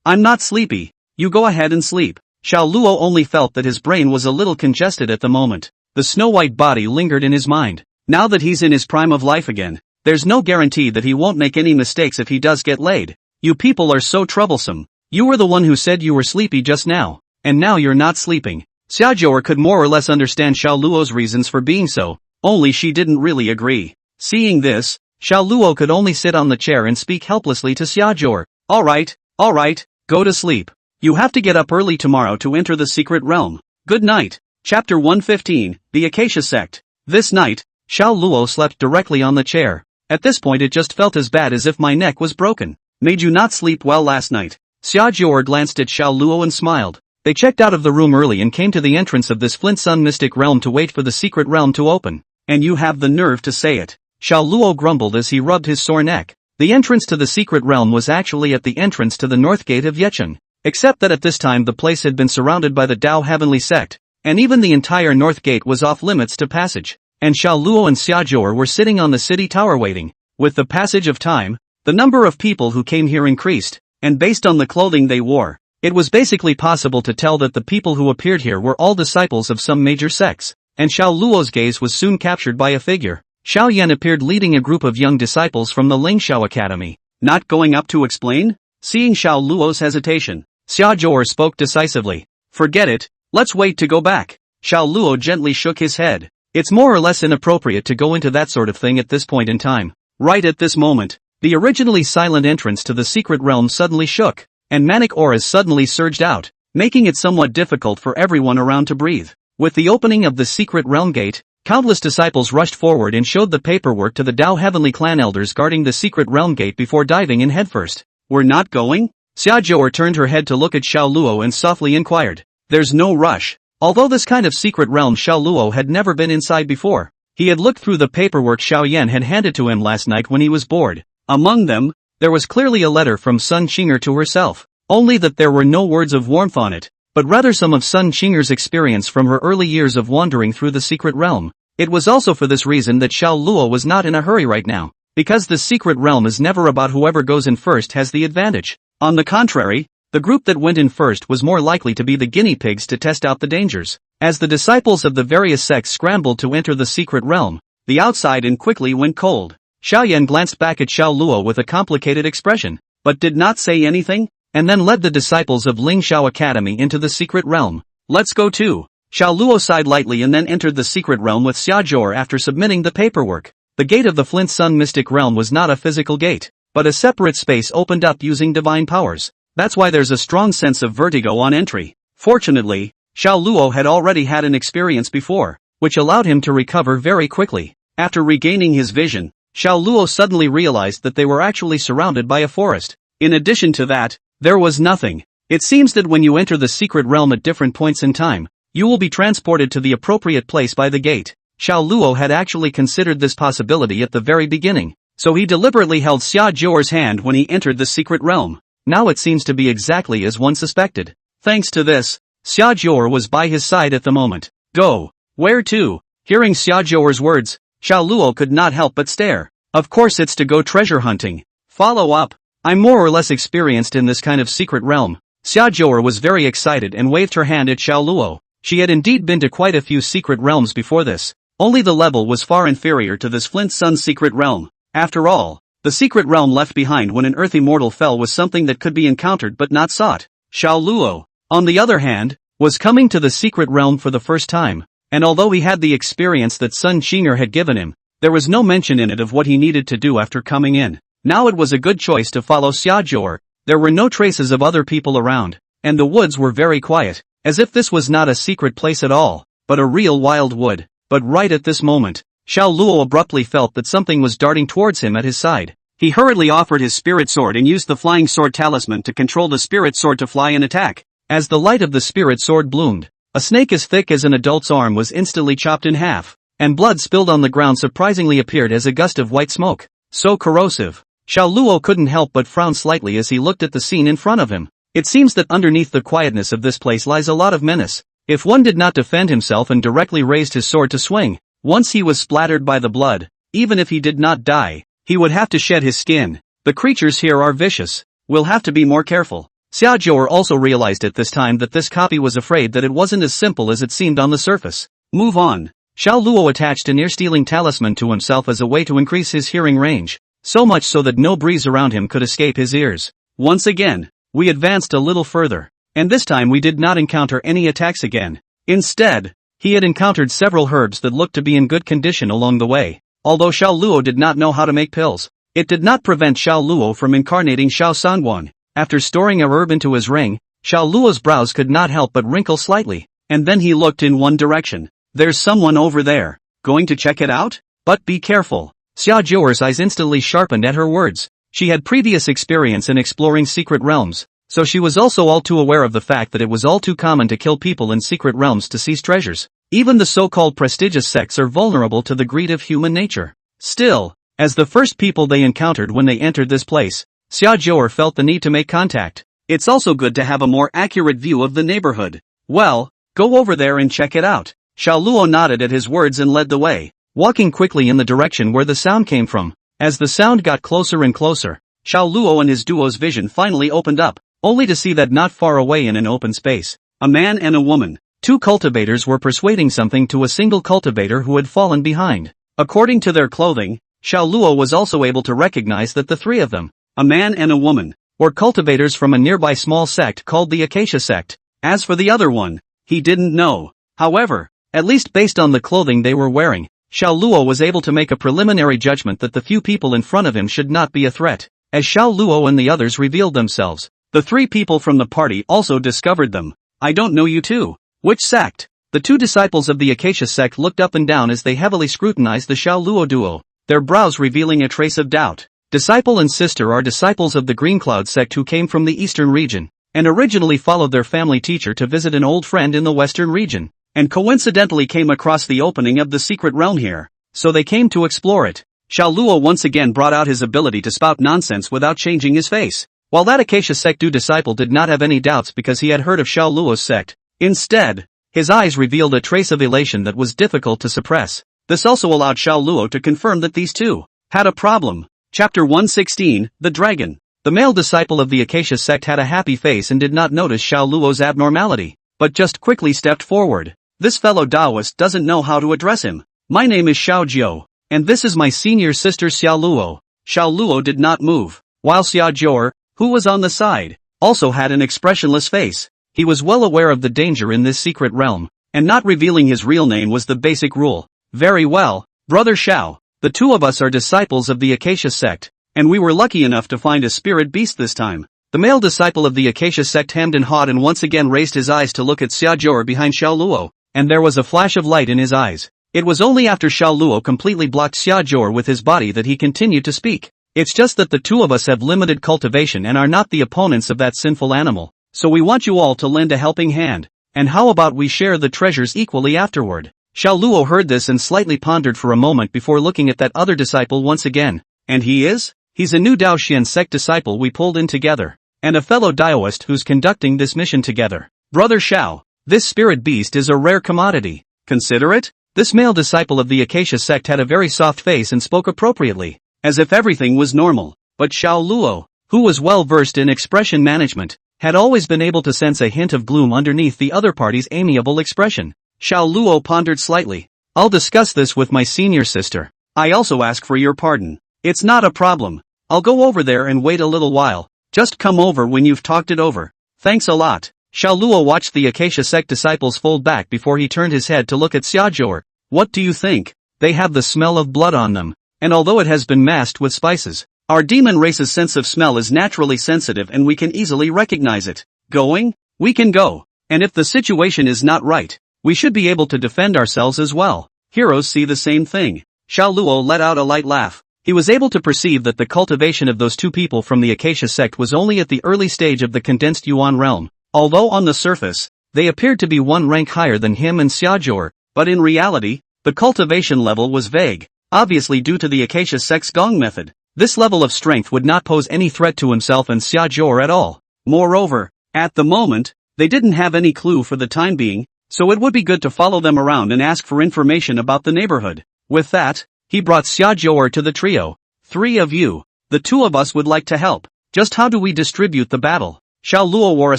"I'm not sleepy. You go ahead and sleep." Xiao Luo only felt that his brain was a little congested at the moment. The snow-white body lingered in his mind. Now that he's in his prime of life again, there's no guarantee that he won't make any mistakes if he does get laid. "You people are so troublesome. You were the one who said you were sleepy just now, and now you're not sleeping." Xia Jior could more or less understand Xiao Luo's reasons for being so, only she didn't really agree. Seeing this, Xiao Luo could only sit on the chair and speak helplessly to Xia Jior. All right, go to sleep. You have to get up early tomorrow to enter the secret realm. Good night." Chapter 115, The Acacia Sect. This night, Xiao Luo slept directly on the chair. At this point it just felt as bad as if my neck was broken. "Made you not sleep well last night?" Xia Jior glanced at Xiao Luo and smiled. They checked out of the room early and came to the entrance of this Flint Sun Mystic Realm to wait for the secret realm to open. "And you have the nerve to say it," Xiao Luo grumbled as he rubbed his sore neck. The entrance to the secret realm was actually at the entrance to the north gate of Yecheng, except that at this time the place had been surrounded by the Dao Heavenly Sect, and even the entire north gate was off limits to passage, and Xiao Luo and Xia Jior were sitting on the city tower waiting. With the passage of time, the number of people who came here increased, and based on the clothing they wore, it was basically possible to tell that the people who appeared here were all disciples of some major sects, and Xiao Luo's gaze was soon captured by a figure. Xiao Yan appeared leading a group of young disciples from the Lingxiao Academy. "Not going up to explain?" Seeing Xiao Luo's hesitation, Xia Jior spoke decisively. "Forget it, let's wait to go back." Xiao Luo gently shook his head. "It's more or less inappropriate to go into that sort of thing at this point in time." Right at this moment, the originally silent entrance to the secret realm suddenly shook, and manic auras suddenly surged out, making it somewhat difficult for everyone around to breathe. With the opening of the secret realm gate, countless disciples rushed forward and showed the paperwork to the Dao Heavenly Clan elders guarding the secret realm gate before diving in headfirst. "We're not going?" Xia Jior turned her head to look at Xiao Luo and softly inquired. "There's no rush." Although this kind of secret realm Xiao Luo had never been inside before, he had looked through the paperwork Xiao Yan had handed to him last night when he was bored. Among them, there was clearly a letter from Sun Qinger to herself, only that there were no words of warmth on it, but rather some of Sun Qinger's experience from her early years of wandering through the secret realm. It was also for this reason that Xiao Luo was not in a hurry right now, because the secret realm is never about whoever goes in first has the advantage. On the contrary, the group that went in first was more likely to be the guinea pigs to test out the dangers. As the disciples of the various sects scrambled to enter the secret realm, the outside and quickly went cold. Xiao Yan glanced back at Xiao Luo with a complicated expression, but did not say anything, and then led the disciples of Lingxiao Academy into the secret realm. "Let's go too." Xiao Luo sighed lightly and then entered the secret realm with Xia Jior after submitting the paperwork. The gate of the Flint Sun Mystic Realm was not a physical gate, but a separate space opened up using divine powers. That's why there's a strong sense of vertigo on entry. Fortunately, Xiao Luo had already had an experience before, which allowed him to recover very quickly. After regaining his vision, Xiao Luo suddenly realized that they were actually surrounded by a forest. In addition to that, there was nothing. It seems that when you enter the secret realm at different points in time, you will be transported to the appropriate place by the gate. Xiao Luo had actually considered this possibility at the very beginning, so he deliberately held Xia Zhou's hand when he entered the secret realm. Now it seems to be exactly as one suspected. Thanks to this, Xia Zhou was by his side at the moment. Go. Where to? Hearing Xia Zhou's words, Xiao Luo could not help but stare. Of course it's to go treasure hunting. Follow up. I'm more or less experienced in this kind of secret realm. Xia Zhou was very excited and waved her hand at Xiao Luo. She had indeed been to quite a few secret realms before this. Only the level was far inferior to this Flint Sun secret realm. After all, the secret realm left behind when an earth immortal fell was something that could be encountered but not sought. Xiao Luo, on the other hand, was coming to the secret realm for the first time, and although he had the experience that Sun Qinger had given him, there was no mention in it of what he needed to do after coming in. Now it was a good choice to follow Xia Zhou. There were no traces of other people around, and the woods were very quiet, as if this was not a secret place at all, but a real wild wood. But right at this moment, Xiao Luo abruptly felt that something was darting towards him at his side. He hurriedly offered his spirit sword and used the flying sword talisman to control the spirit sword to fly and attack. As the light of the spirit sword bloomed, a snake as thick as an adult's arm was instantly chopped in half, and blood spilled on the ground surprisingly appeared as a gust of white smoke. So corrosive. Xiao Luo couldn't help but frown slightly as he looked at the scene in front of him. It seems that underneath the quietness of this place lies a lot of menace. If one did not defend himself and directly raised his sword to swing, once he was splattered by the blood, even if he did not die, he would have to shed his skin. The creatures here are vicious. We'll have to be more careful. Xia Zhou also realized at this time that this copy was afraid that it wasn't as simple as it seemed on the surface. Move on. Xiao Luo attached an ear-stealing talisman to himself as a way to increase his hearing range, so much so that no breeze around him could escape his ears. Once again, we advanced a little further, and this time we did not encounter any attacks again. Instead, he had encountered several herbs that looked to be in good condition along the way. Although Xiao Luo did not know how to make pills, it did not prevent Xiao Luo from incarnating Xiao Sanguan. After storing a herb into his ring, Xiao Luo's brows could not help but wrinkle slightly, and then he looked in one direction. There's someone over there. Going to check it out? But be careful. Xia Zhou's eyes instantly sharpened at her words. She had previous experience in exploring secret realms, so she was also all too aware of the fact that it was all too common to kill people in secret realms to seize treasures. Even the so-called prestigious sects are vulnerable to the greed of human nature. Still, as the first people they encountered when they entered this place, Xia Zhou felt the need to make contact. It's also good to have a more accurate view of the neighborhood. Well, go over there and check it out. Xiao Luo nodded at his words and led the way, walking quickly in the direction where the sound came from. As the sound got closer and closer, Xiao Luo and his duo's vision finally opened up, only to see that not far away in an open space, a man and a woman, two cultivators were persuading something to a single cultivator who had fallen behind. According to their clothing, Xiao Luo was also able to recognize that the three of them, a man and a woman, were cultivators from a nearby small sect called the Acacia sect. As for the other one, he didn't know. However, at least based on the clothing they were wearing, Xiao Luo was able to make a preliminary judgment that the few people in front of him should not be a threat. As Xiao Luo and the others revealed themselves, the three people from the party also discovered them. I don't know you two. Which sect? The two disciples of the Acacia sect looked up and down as they heavily scrutinized the Xiao Luo duo, their brows revealing a trace of doubt. Disciple and sister are disciples of the Green Cloud sect who came from the eastern region, and originally followed their family teacher to visit an old friend in the western region, and coincidentally came across the opening of the secret realm here, so they came to explore it. Xiao Luo once again brought out his ability to spout nonsense without changing his face, while that Acacia sect disciple did not have any doubts because he had heard of Xiao Luo's sect. Instead, his eyes revealed a trace of elation that was difficult to suppress. This also allowed Xiao Luo to confirm that these two had a problem. Chapter 116, The Dragon. The male disciple of the Acacia sect had a happy face and did not notice Xiao Luo's abnormality, but just quickly stepped forward. This fellow Taoist doesn't know how to address him. My name is Xiao Jiu, and this is my senior sister Xiao Luo. Xiao Luo did not move, while Xia Zhou, who was on the side, also had an expressionless face. He was well aware of the danger in this secret realm, and not revealing his real name was the basic rule. Very well, Brother Xiao, the two of us are disciples of the Acacia sect, and we were lucky enough to find a spirit beast this time. The male disciple of the Acacia sect hemmed and hawed and once again raised his eyes to look at Xia Zhou behind Xiao Luo, and there was a flash of light in his eyes. It was only after Xiao Luo completely blocked Xia Zhou with his body that he continued to speak. It's just that the two of us have limited cultivation and are not the opponents of that sinful animal, so we want you all to lend a helping hand, and how about we share the treasures equally afterward? Xiao Luo heard this and slightly pondered for a moment before looking at that other disciple once again. And he is? He's a new Daoxian sect disciple we pulled in together. And a fellow Daoist who's conducting this mission together. Brother Xiao, this spirit beast is a rare commodity. Consider it? This male disciple of the Acacia sect had a very soft face and spoke appropriately, as if everything was normal. But Xiao Luo, who was well versed in expression management, had always been able to sense a hint of gloom underneath the other party's amiable expression. Xiao Luo pondered slightly. I'll discuss this with my senior sister. I also ask for your pardon. It's not a problem. I'll go over there and wait a little while. Just come over when you've talked it over. Thanks a lot. Xiao Luo watched the Acacia sect disciples fold back before he turned his head to look at Xiaojouer. What do you think? They have the smell of blood on them. And although it has been masked with spices, our demon race's sense of smell is naturally sensitive and we can easily recognize it. Going? We can go. And if the situation is not right, we should be able to defend ourselves as well. Heroes see the same thing. Xiao Luo let out a light laugh. He was able to perceive that the cultivation of those two people from the Acacia sect was only at the early stage of the condensed Yuan realm. Although on the surface, they appeared to be one rank higher than him and Xiaojouer, but in reality, the cultivation level was vague, obviously due to the Acacia sect's gong method. This level of strength would not pose any threat to himself and Xiaojouer at all. Moreover, at the moment, they didn't have any clue for the time being, so it would be good to follow them around and ask for information about the neighborhood. With that, he brought Xiaojouer to the trio. 3 of you. The 2 of us would like to help. Just how do we distribute the battle? Xiao Luo wore a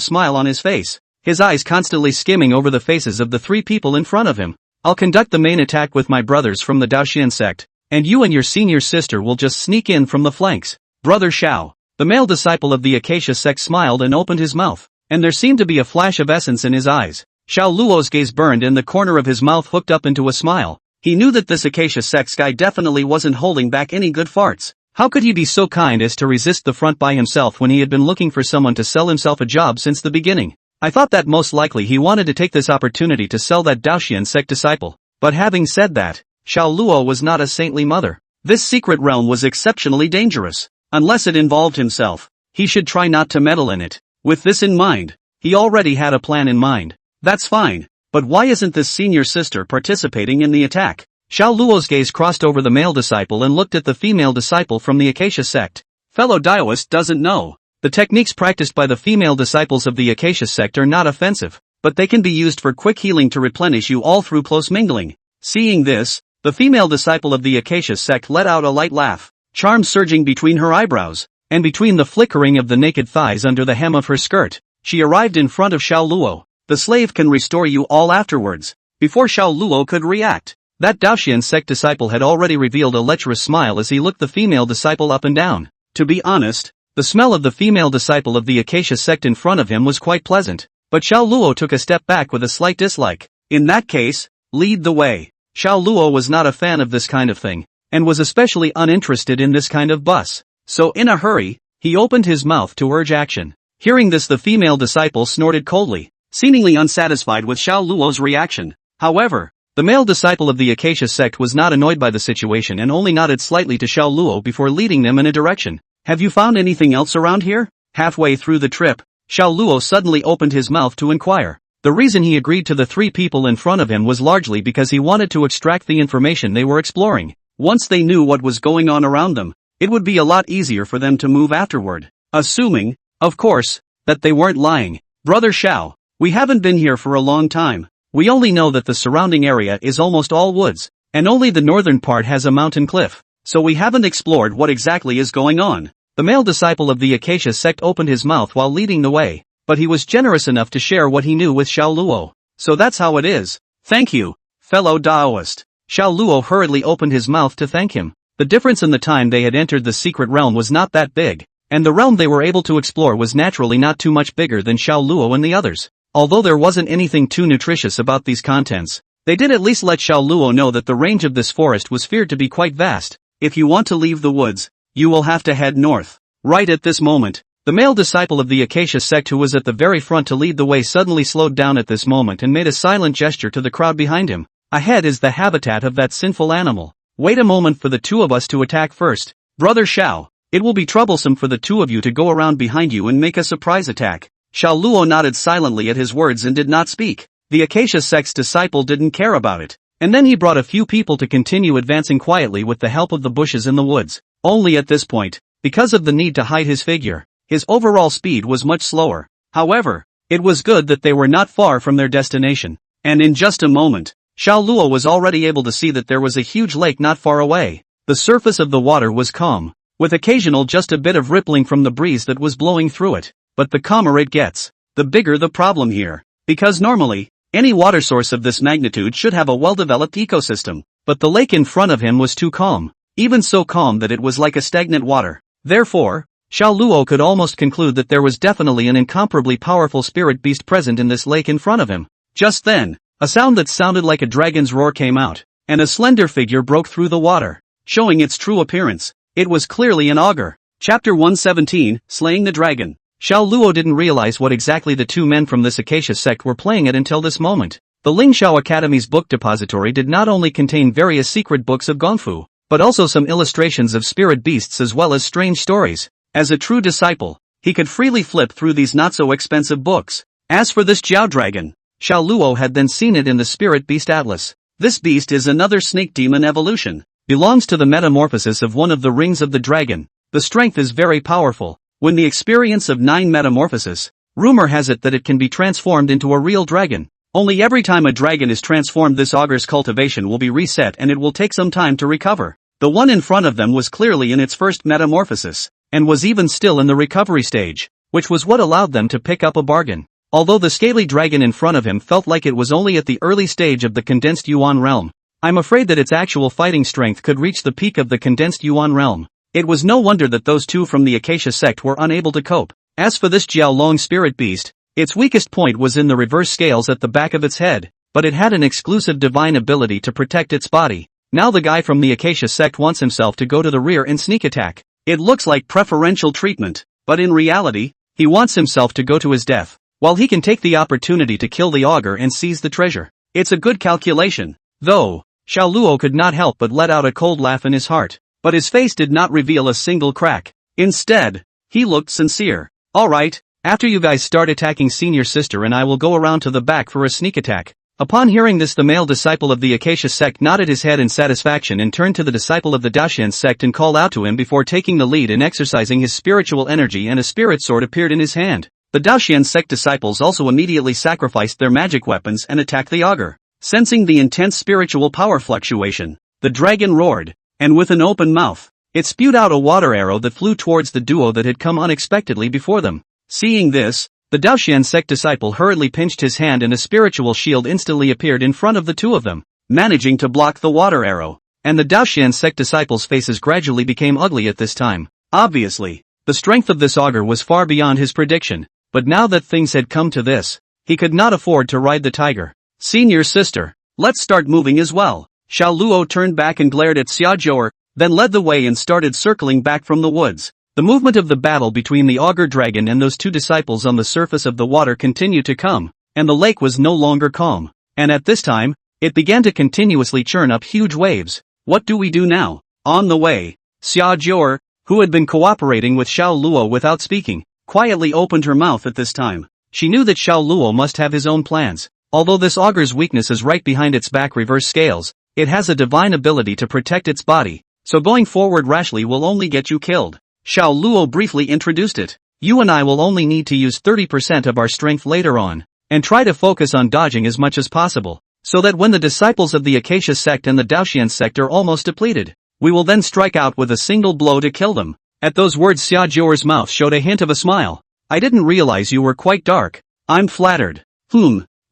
smile on his face, his eyes constantly skimming over the faces of the 3 people in front of him. I'll conduct the main attack with my brothers from the Daoxian sect, and you and your senior sister will just sneak in from the flanks. Brother Xiao, the male disciple of the Acacia sect smiled and opened his mouth, and there seemed to be a flash of essence in his eyes. Xiao Luo's gaze burned and the corner of his mouth hooked up into a smile. He knew that this Acacia sect guy definitely wasn't holding back any good farts. How could he be so kind as to resist the front by himself when he had been looking for someone to sell himself a job since the beginning? I thought that most likely he wanted to take this opportunity to sell that Daoxian sect disciple. But having said that, Xiao Luo was not a saintly mother. This secret realm was exceptionally dangerous. Unless it involved himself, he should try not to meddle in it. With this in mind, he already had a plan in mind. That's fine, but why isn't this senior sister participating in the attack? Xiao Luo's gaze crossed over the male disciple and looked at the female disciple from the Acacia sect. Fellow Daoist doesn't know. The techniques practiced by the female disciples of the Acacia sect are not offensive, but they can be used for quick healing to replenish you all through close mingling. Seeing this, the female disciple of the Acacia sect let out a light laugh, charm surging between her eyebrows, and between the flickering of the naked thighs under the hem of her skirt. She arrived in front of Xiao Luo. The slave can restore you all afterwards. Before Xiao Luo could react, that Daoxian sect disciple had already revealed a lecherous smile as he looked the female disciple up and down. To be honest, the smell of the female disciple of the Acacia sect in front of him was quite pleasant, but Xiao Luo took a step back with a slight dislike. In that case, lead the way. Xiao Luo was not a fan of this kind of thing, and was especially uninterested in this kind of bus. So in a hurry, he opened his mouth to urge action. Hearing this, the female disciple snorted coldly, seemingly unsatisfied with Xiao Luo's reaction. However, the male disciple of the Acacia sect was not annoyed by the situation and only nodded slightly to Xiao Luo before leading them in a direction. Have you found anything else around here? Halfway through the trip, Xiao Luo suddenly opened his mouth to inquire. The reason he agreed to the 3 people in front of him was largely because he wanted to extract the information they were exploring. Once they knew what was going on around them, it would be a lot easier for them to move afterward. Assuming, of course, that they weren't lying. Brother Xiao, we haven't been here for a long time. We only know that the surrounding area is almost all woods, and only the northern part has a mountain cliff, so we haven't explored what exactly is going on. The male disciple of the Acacia sect opened his mouth while leading the way, but he was generous enough to share what he knew with Xiao Luo. So that's how it is. Thank you, fellow Daoist. Xiao Luo hurriedly opened his mouth to thank him. The difference in the time they had entered the secret realm was not that big, and the realm they were able to explore was naturally not too much bigger than Xiao Luo and the others. Although there wasn't anything too nutritious about these contents, they did at least let Xiao Luo know that the range of this forest was feared to be quite vast. If you want to leave the woods, you will have to head north. Right at this moment, the male disciple of the Acacia sect who was at the very front to lead the way suddenly slowed down at this moment and made a silent gesture to the crowd behind him. Ahead is the habitat of that sinful animal. Wait a moment for the 2 of us to attack first. Brother Xiao, it will be troublesome for the 2 of you to go around behind you and make a surprise attack. Xiao Luo nodded silently at his words and did not speak. The Acacia sect's disciple didn't care about it. and then he brought a few people to continue advancing quietly with the help of the bushes in the woods. Only at this point, because of the need to hide his figure, his overall speed was much slower. However, it was good that they were not far from their destination, and in just a moment, Xiao Luo was already able to see that there was a huge lake not far away. The surface of the water was calm, with occasional just a bit of rippling from the breeze that was blowing through it. But the calmer it gets, the bigger the problem here. Because normally, any water source of this magnitude should have a well-developed ecosystem, but the lake in front of him was too calm, even so calm that it was like a stagnant water. Therefore, Xiao Luo could almost conclude that there was definitely an incomparably powerful spirit beast present in this lake in front of him. Just then, a sound that sounded like a dragon's roar came out, and a slender figure broke through the water, showing its true appearance. It was clearly an augur. Chapter 117, Slaying the Dragon. Xiao Luo didn't realize what exactly the two men from this acacia sect were playing at until this moment. The Lingxiao Academy's book depository did not only contain various secret books of Gongfu, but also some illustrations of spirit beasts as well as strange stories. As a true disciple, he could freely flip through these not-so-expensive books. As for this Jiao Dragon, Xiao Luo had then seen it in the Spirit Beast Atlas. This beast is another snake demon evolution, belongs to the metamorphosis of one of the rings of the dragon. The strength is very powerful. When the experience of 9 metamorphosis, rumor has it that it can be transformed into a real dragon. Only every time a dragon is transformed, this augur's cultivation will be reset and it will take some time to recover. The one in front of them was clearly in its first metamorphosis, and was even still in the recovery stage, which was what allowed them to pick up a bargain. Although the scaly dragon in front of him felt like it was only at the early stage of the condensed Yuan realm, I'm afraid that its actual fighting strength could reach the peak of the condensed Yuan realm. It was no wonder that those two from the Acacia sect were unable to cope. As for this Jiaolong spirit beast, its weakest point was in the reverse scales at the back of its head, but it had an exclusive divine ability to protect its body. Now the guy from the Acacia sect wants himself to go to the rear and sneak attack. It looks like preferential treatment, but in reality, he wants himself to go to his death, while he can take the opportunity to kill the augur and seize the treasure. It's a good calculation. Though, Xiao Luo could not help but let out a cold laugh in his heart. But his face did not reveal a single crack. Instead, he looked sincere. Alright, after you guys start attacking senior sister and I will go around to the back for a sneak attack. Upon hearing this, the male disciple of the Acacia sect nodded his head in satisfaction and turned to the disciple of the Daoxian sect and called out to him before taking the lead in exercising his spiritual energy, and a spirit sword appeared in his hand. The Daoxian sect disciples also immediately sacrificed their magic weapons and attacked the augur. Sensing the intense spiritual power fluctuation, the dragon roared, and with an open mouth, it spewed out a water arrow that flew towards the duo that had come unexpectedly before them. Seeing this, the Daoxian sect disciple hurriedly pinched his hand and a spiritual shield instantly appeared in front of the two of them, managing to block the water arrow, and the Daoxian sect disciples' faces gradually became ugly at this time. Obviously, the strength of this augur was far beyond his prediction, but now that things had come to this, he could not afford to ride the tiger. Senior sister, let's start moving as well. Xiao Luo turned back and glared at Xia Zhou, then led the way and started circling back from the woods. The movement of the battle between the augur dragon and those two disciples on the surface of the water continued to come, and the lake was no longer calm. And at this time, it began to continuously churn up huge waves. What do we do now? On the way, Xia Zhou, who had been cooperating with Xiao Luo without speaking, quietly opened her mouth at this time. She knew that Xiao Luo must have his own plans. Although this augur's weakness is right behind its back reverse scales, it has a divine ability to protect its body, so going forward rashly will only get you killed. Xiao Luo briefly introduced it. You and I will only need to use 30% of our strength later on, and try to focus on dodging as much as possible, so that when the disciples of the Acacia sect and the Daoxian sect are almost depleted, we will then strike out with a single blow to kill them. At those words, Xia Zhou's mouth showed a hint of a smile. I didn't realize you were quite dark. I'm flattered.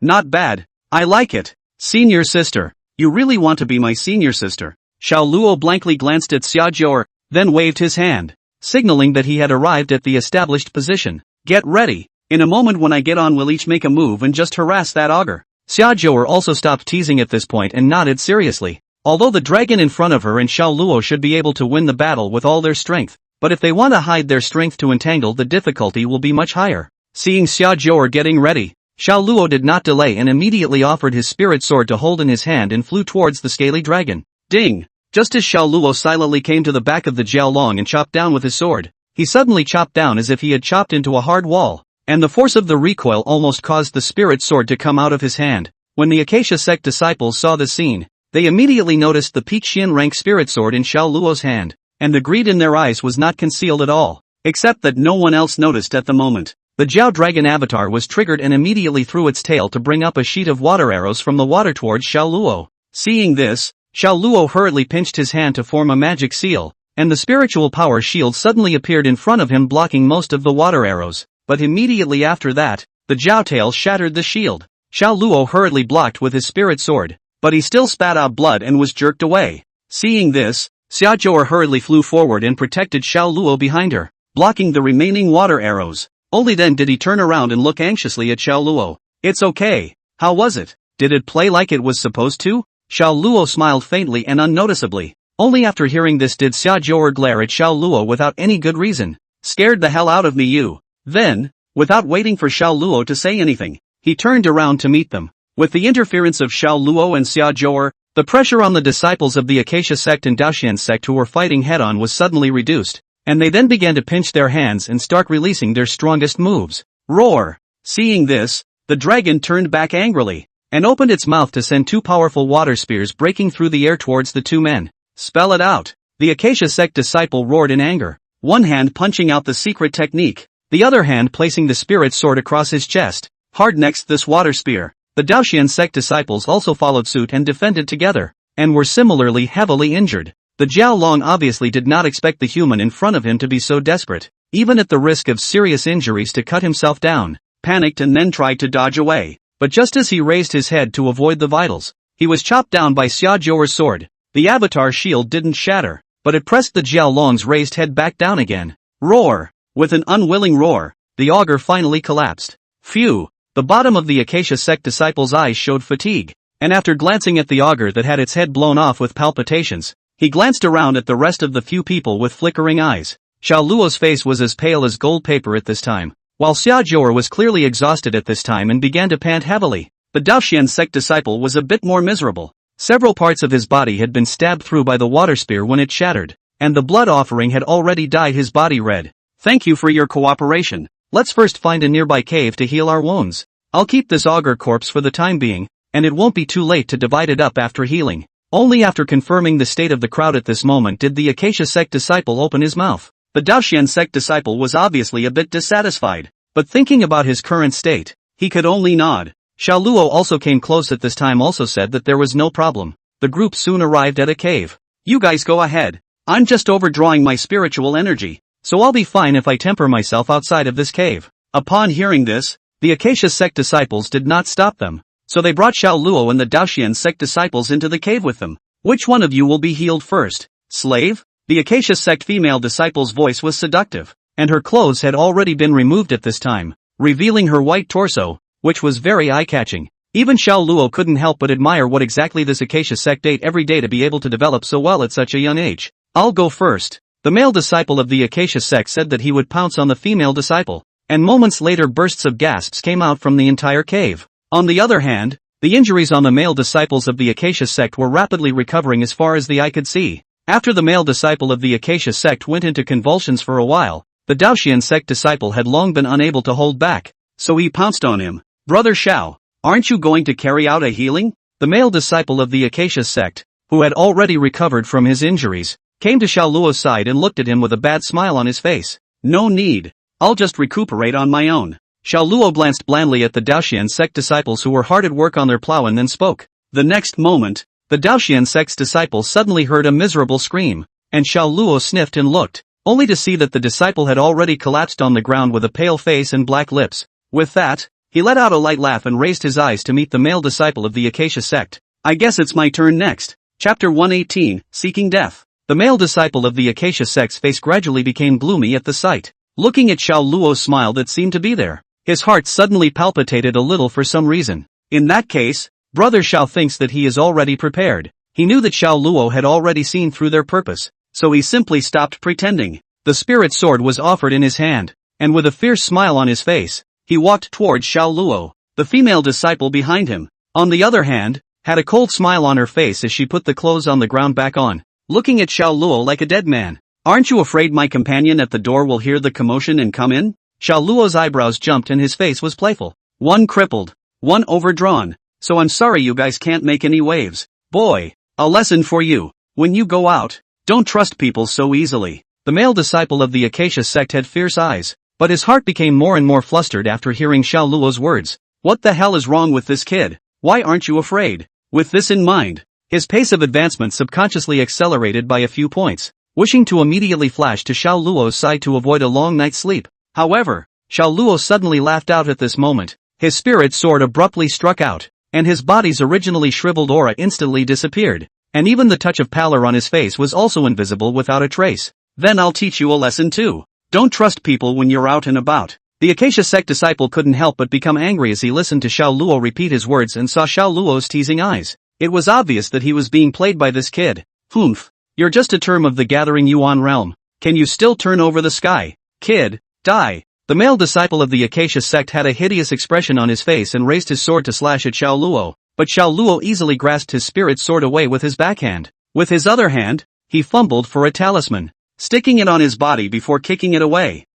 Not bad. I like it. Senior sister. You really want to be my senior sister? Xiao Luo blankly glanced at Xia Zhou, then waved his hand, signaling that he had arrived at the established position. Get ready. In a moment when I get on, we'll each make a move and just harass that augur. Xia Zhou also stopped teasing at this point and nodded seriously. Although the dragon in front of her and Xiao Luo should be able to win the battle with all their strength, but if they want to hide their strength to entangle, the difficulty will be much higher. Seeing Xia Zhou getting ready, Xiao Luo did not delay and immediately offered his spirit sword to hold in his hand and flew towards the scaly dragon. Ding! Just as Xiao Luo silently came to the back of the Jiaolong and chopped down with his sword, he suddenly chopped down as if he had chopped into a hard wall, and the force of the recoil almost caused the spirit sword to come out of his hand. When the Acacia sect disciples saw the scene, They immediately noticed the peak Xian rank spirit sword in Xiao Luo's hand, and the greed in their eyes was not concealed at all, except that no one else noticed at the moment. The Jiao Dragon avatar was triggered and immediately threw its tail to bring up a sheet of water arrows from the water towards Xiao Luo. Seeing this, Xiao Luo hurriedly pinched his hand to form a magic seal, and the spiritual power shield suddenly appeared in front of him, blocking most of the water arrows. But immediately after that, the Jiao tail shattered the shield. Xiao Luo hurriedly blocked with his spirit sword, but he still spat out blood and was jerked away. Seeing this, Xia Zhou hurriedly flew forward and protected Xiao Luo behind her, blocking the remaining water arrows. Only then did he turn around and look anxiously at Xiao Luo. "It's okay. How was it? Did it play like it was supposed to?" Xiao Luo smiled faintly and unnoticeably. Only after hearing this did Xia Zhou glare at Xiao Luo without any good reason. "Scared the hell out of me, you." Then, without waiting for Xiao Luo to say anything, he turned around to meet them. With the interference of Xiao Luo and Xia Zhou, the pressure on the disciples of the Acacia sect and Daoxian sect who were fighting head-on was suddenly reduced, and they then began to pinch their hands and start releasing their strongest moves. Roar! Seeing this, the dragon turned back angrily, and opened its mouth to send two powerful water spears breaking through the air towards the two men. "Spell it out!" The Acacia sect disciple roared in anger, one hand punching out the secret technique, the other hand placing the spirit sword across his chest. Hard next this water spear. The Daoxian sect disciples also followed suit and defended together, and were similarly heavily injured. The Jiao Long obviously did not expect the human in front of him to be so desperate, even at the risk of serious injuries, to cut himself down, panicked and then tried to dodge away. But just as he raised his head to avoid the vitals, he was chopped down by Xia Zhou's sword. The avatar shield didn't shatter, but it pressed the Jiao Long's raised head back down again. Roar! With an unwilling roar, the augur finally collapsed. Phew! The bottom of the Acacia sect disciple's eyes showed fatigue, and after glancing at the augur that had its head blown off with palpitations, he glanced around at the rest of the few people with flickering eyes. Xiao Luo's face was as pale as gold paper at this time, while Xia Zhou was clearly exhausted at this time and began to pant heavily. The Daoxian sect disciple was a bit more miserable. Several parts of his body had been stabbed through by the water spear when it shattered, and the blood offering had already dyed his body red. "Thank you for your cooperation. Let's first find a nearby cave to heal our wounds. I'll keep this augur corpse for the time being, and it won't be too late to divide it up after healing." Only after confirming the state of the crowd at this moment did the Acacia sect disciple open his mouth. The Daoxian sect disciple was obviously a bit dissatisfied, but thinking about his current state, he could only nod. Xiao Luo also came close at this time, also said that there was no problem. The group soon arrived at a cave. "You guys go ahead. I'm just overdrawing my spiritual energy, so I'll be fine if I temper myself outside of this cave." Upon hearing this, the Acacia sect disciples did not stop them, so they brought Xiao Luo and the Daoxian sect disciples into the cave with them. "Which one of you will be healed first, slave?" The Acacia sect female disciple's voice was seductive, and her clothes had already been removed at this time, revealing her white torso, which was very eye-catching. Even Xiao Luo couldn't help but admire what exactly this Acacia sect ate every day to be able to develop so well at such a young age. "I'll go first." The male disciple of the Acacia sect said that he would pounce on the female disciple, and moments later bursts of gasps came out from the entire cave. On the other hand, the injuries on the male disciples of the Acacia sect were rapidly recovering as far as the eye could see. After the male disciple of the Acacia sect went into convulsions for a while, the Daoxian sect disciple had long been unable to hold back, so he pounced on him. "Brother Xiao, aren't you going to carry out a healing?" The male disciple of the Acacia sect, who had already recovered from his injuries, came to Xiao Luo's side and looked at him with a bad smile on his face. "No need. I'll just recuperate on my own." Xiao Luo glanced blandly at the Daoxian sect disciples who were hard at work on their plow and then spoke. The next moment, the Daoxian sect's disciple suddenly heard a miserable scream, and Xiao Luo sniffed and looked, only to see that the disciple had already collapsed on the ground with a pale face and black lips. With that, he let out a light laugh and raised his eyes to meet the male disciple of the Acacia sect. "I guess it's my turn next." Chapter 118, Seeking Death. The male disciple of the Acacia sect's face gradually became gloomy at the sight. Looking at Xiao Luo's smile that seemed to be there, his heart suddenly palpitated a little for some reason. In that case, Brother Xiao thinks that he is already prepared. He knew that Xiao Luo had already seen through their purpose, so he simply stopped pretending. The spirit sword was offered in his hand, and with a fierce smile on his face, he walked towards Xiao Luo. The female disciple behind him, on the other hand, had a cold smile on her face as she put the clothes on the ground back on, looking at Xiao Luo like a dead man. "Aren't you afraid my companion at the door will hear the commotion and come in?" Xiao Luo's eyebrows jumped and his face was playful. "One crippled, one overdrawn, so I'm sorry you guys can't make any waves." "Boy, A lesson for you. When you go out, don't trust people so easily. The male disciple of the Acacia sect had fierce eyes, but his heart became more and more flustered after hearing Xiao Luo's words. What the hell is wrong with this kid? Why aren't you afraid? With this in mind, his pace of advancement subconsciously accelerated by a few points, wishing to immediately flash to Xiao Luo's side to avoid a long night's sleep. However, Xiao Luo suddenly laughed out at this moment. His spirit sword abruptly struck out, and his body's originally shriveled aura instantly disappeared, and even the touch of pallor on his face was also invisible without a trace. Then I'll teach you a lesson too. Don't trust people when you're out and about. The Acacia sect disciple couldn't help but become angry as he listened to Xiao Luo repeat his words and saw Xiao Luo's teasing eyes. It was obvious that he was being played by this kid. Humph. You're just a term of the gathering Yuan realm. Can you still turn over the sky? Kid, die. The male disciple of the Acacia sect had a hideous expression on his face and raised his sword to slash at Xiao Luo, but Xiao Luo easily grasped his spirit sword away with his backhand. With his other hand, he fumbled for a talisman, sticking it on his body before kicking it away.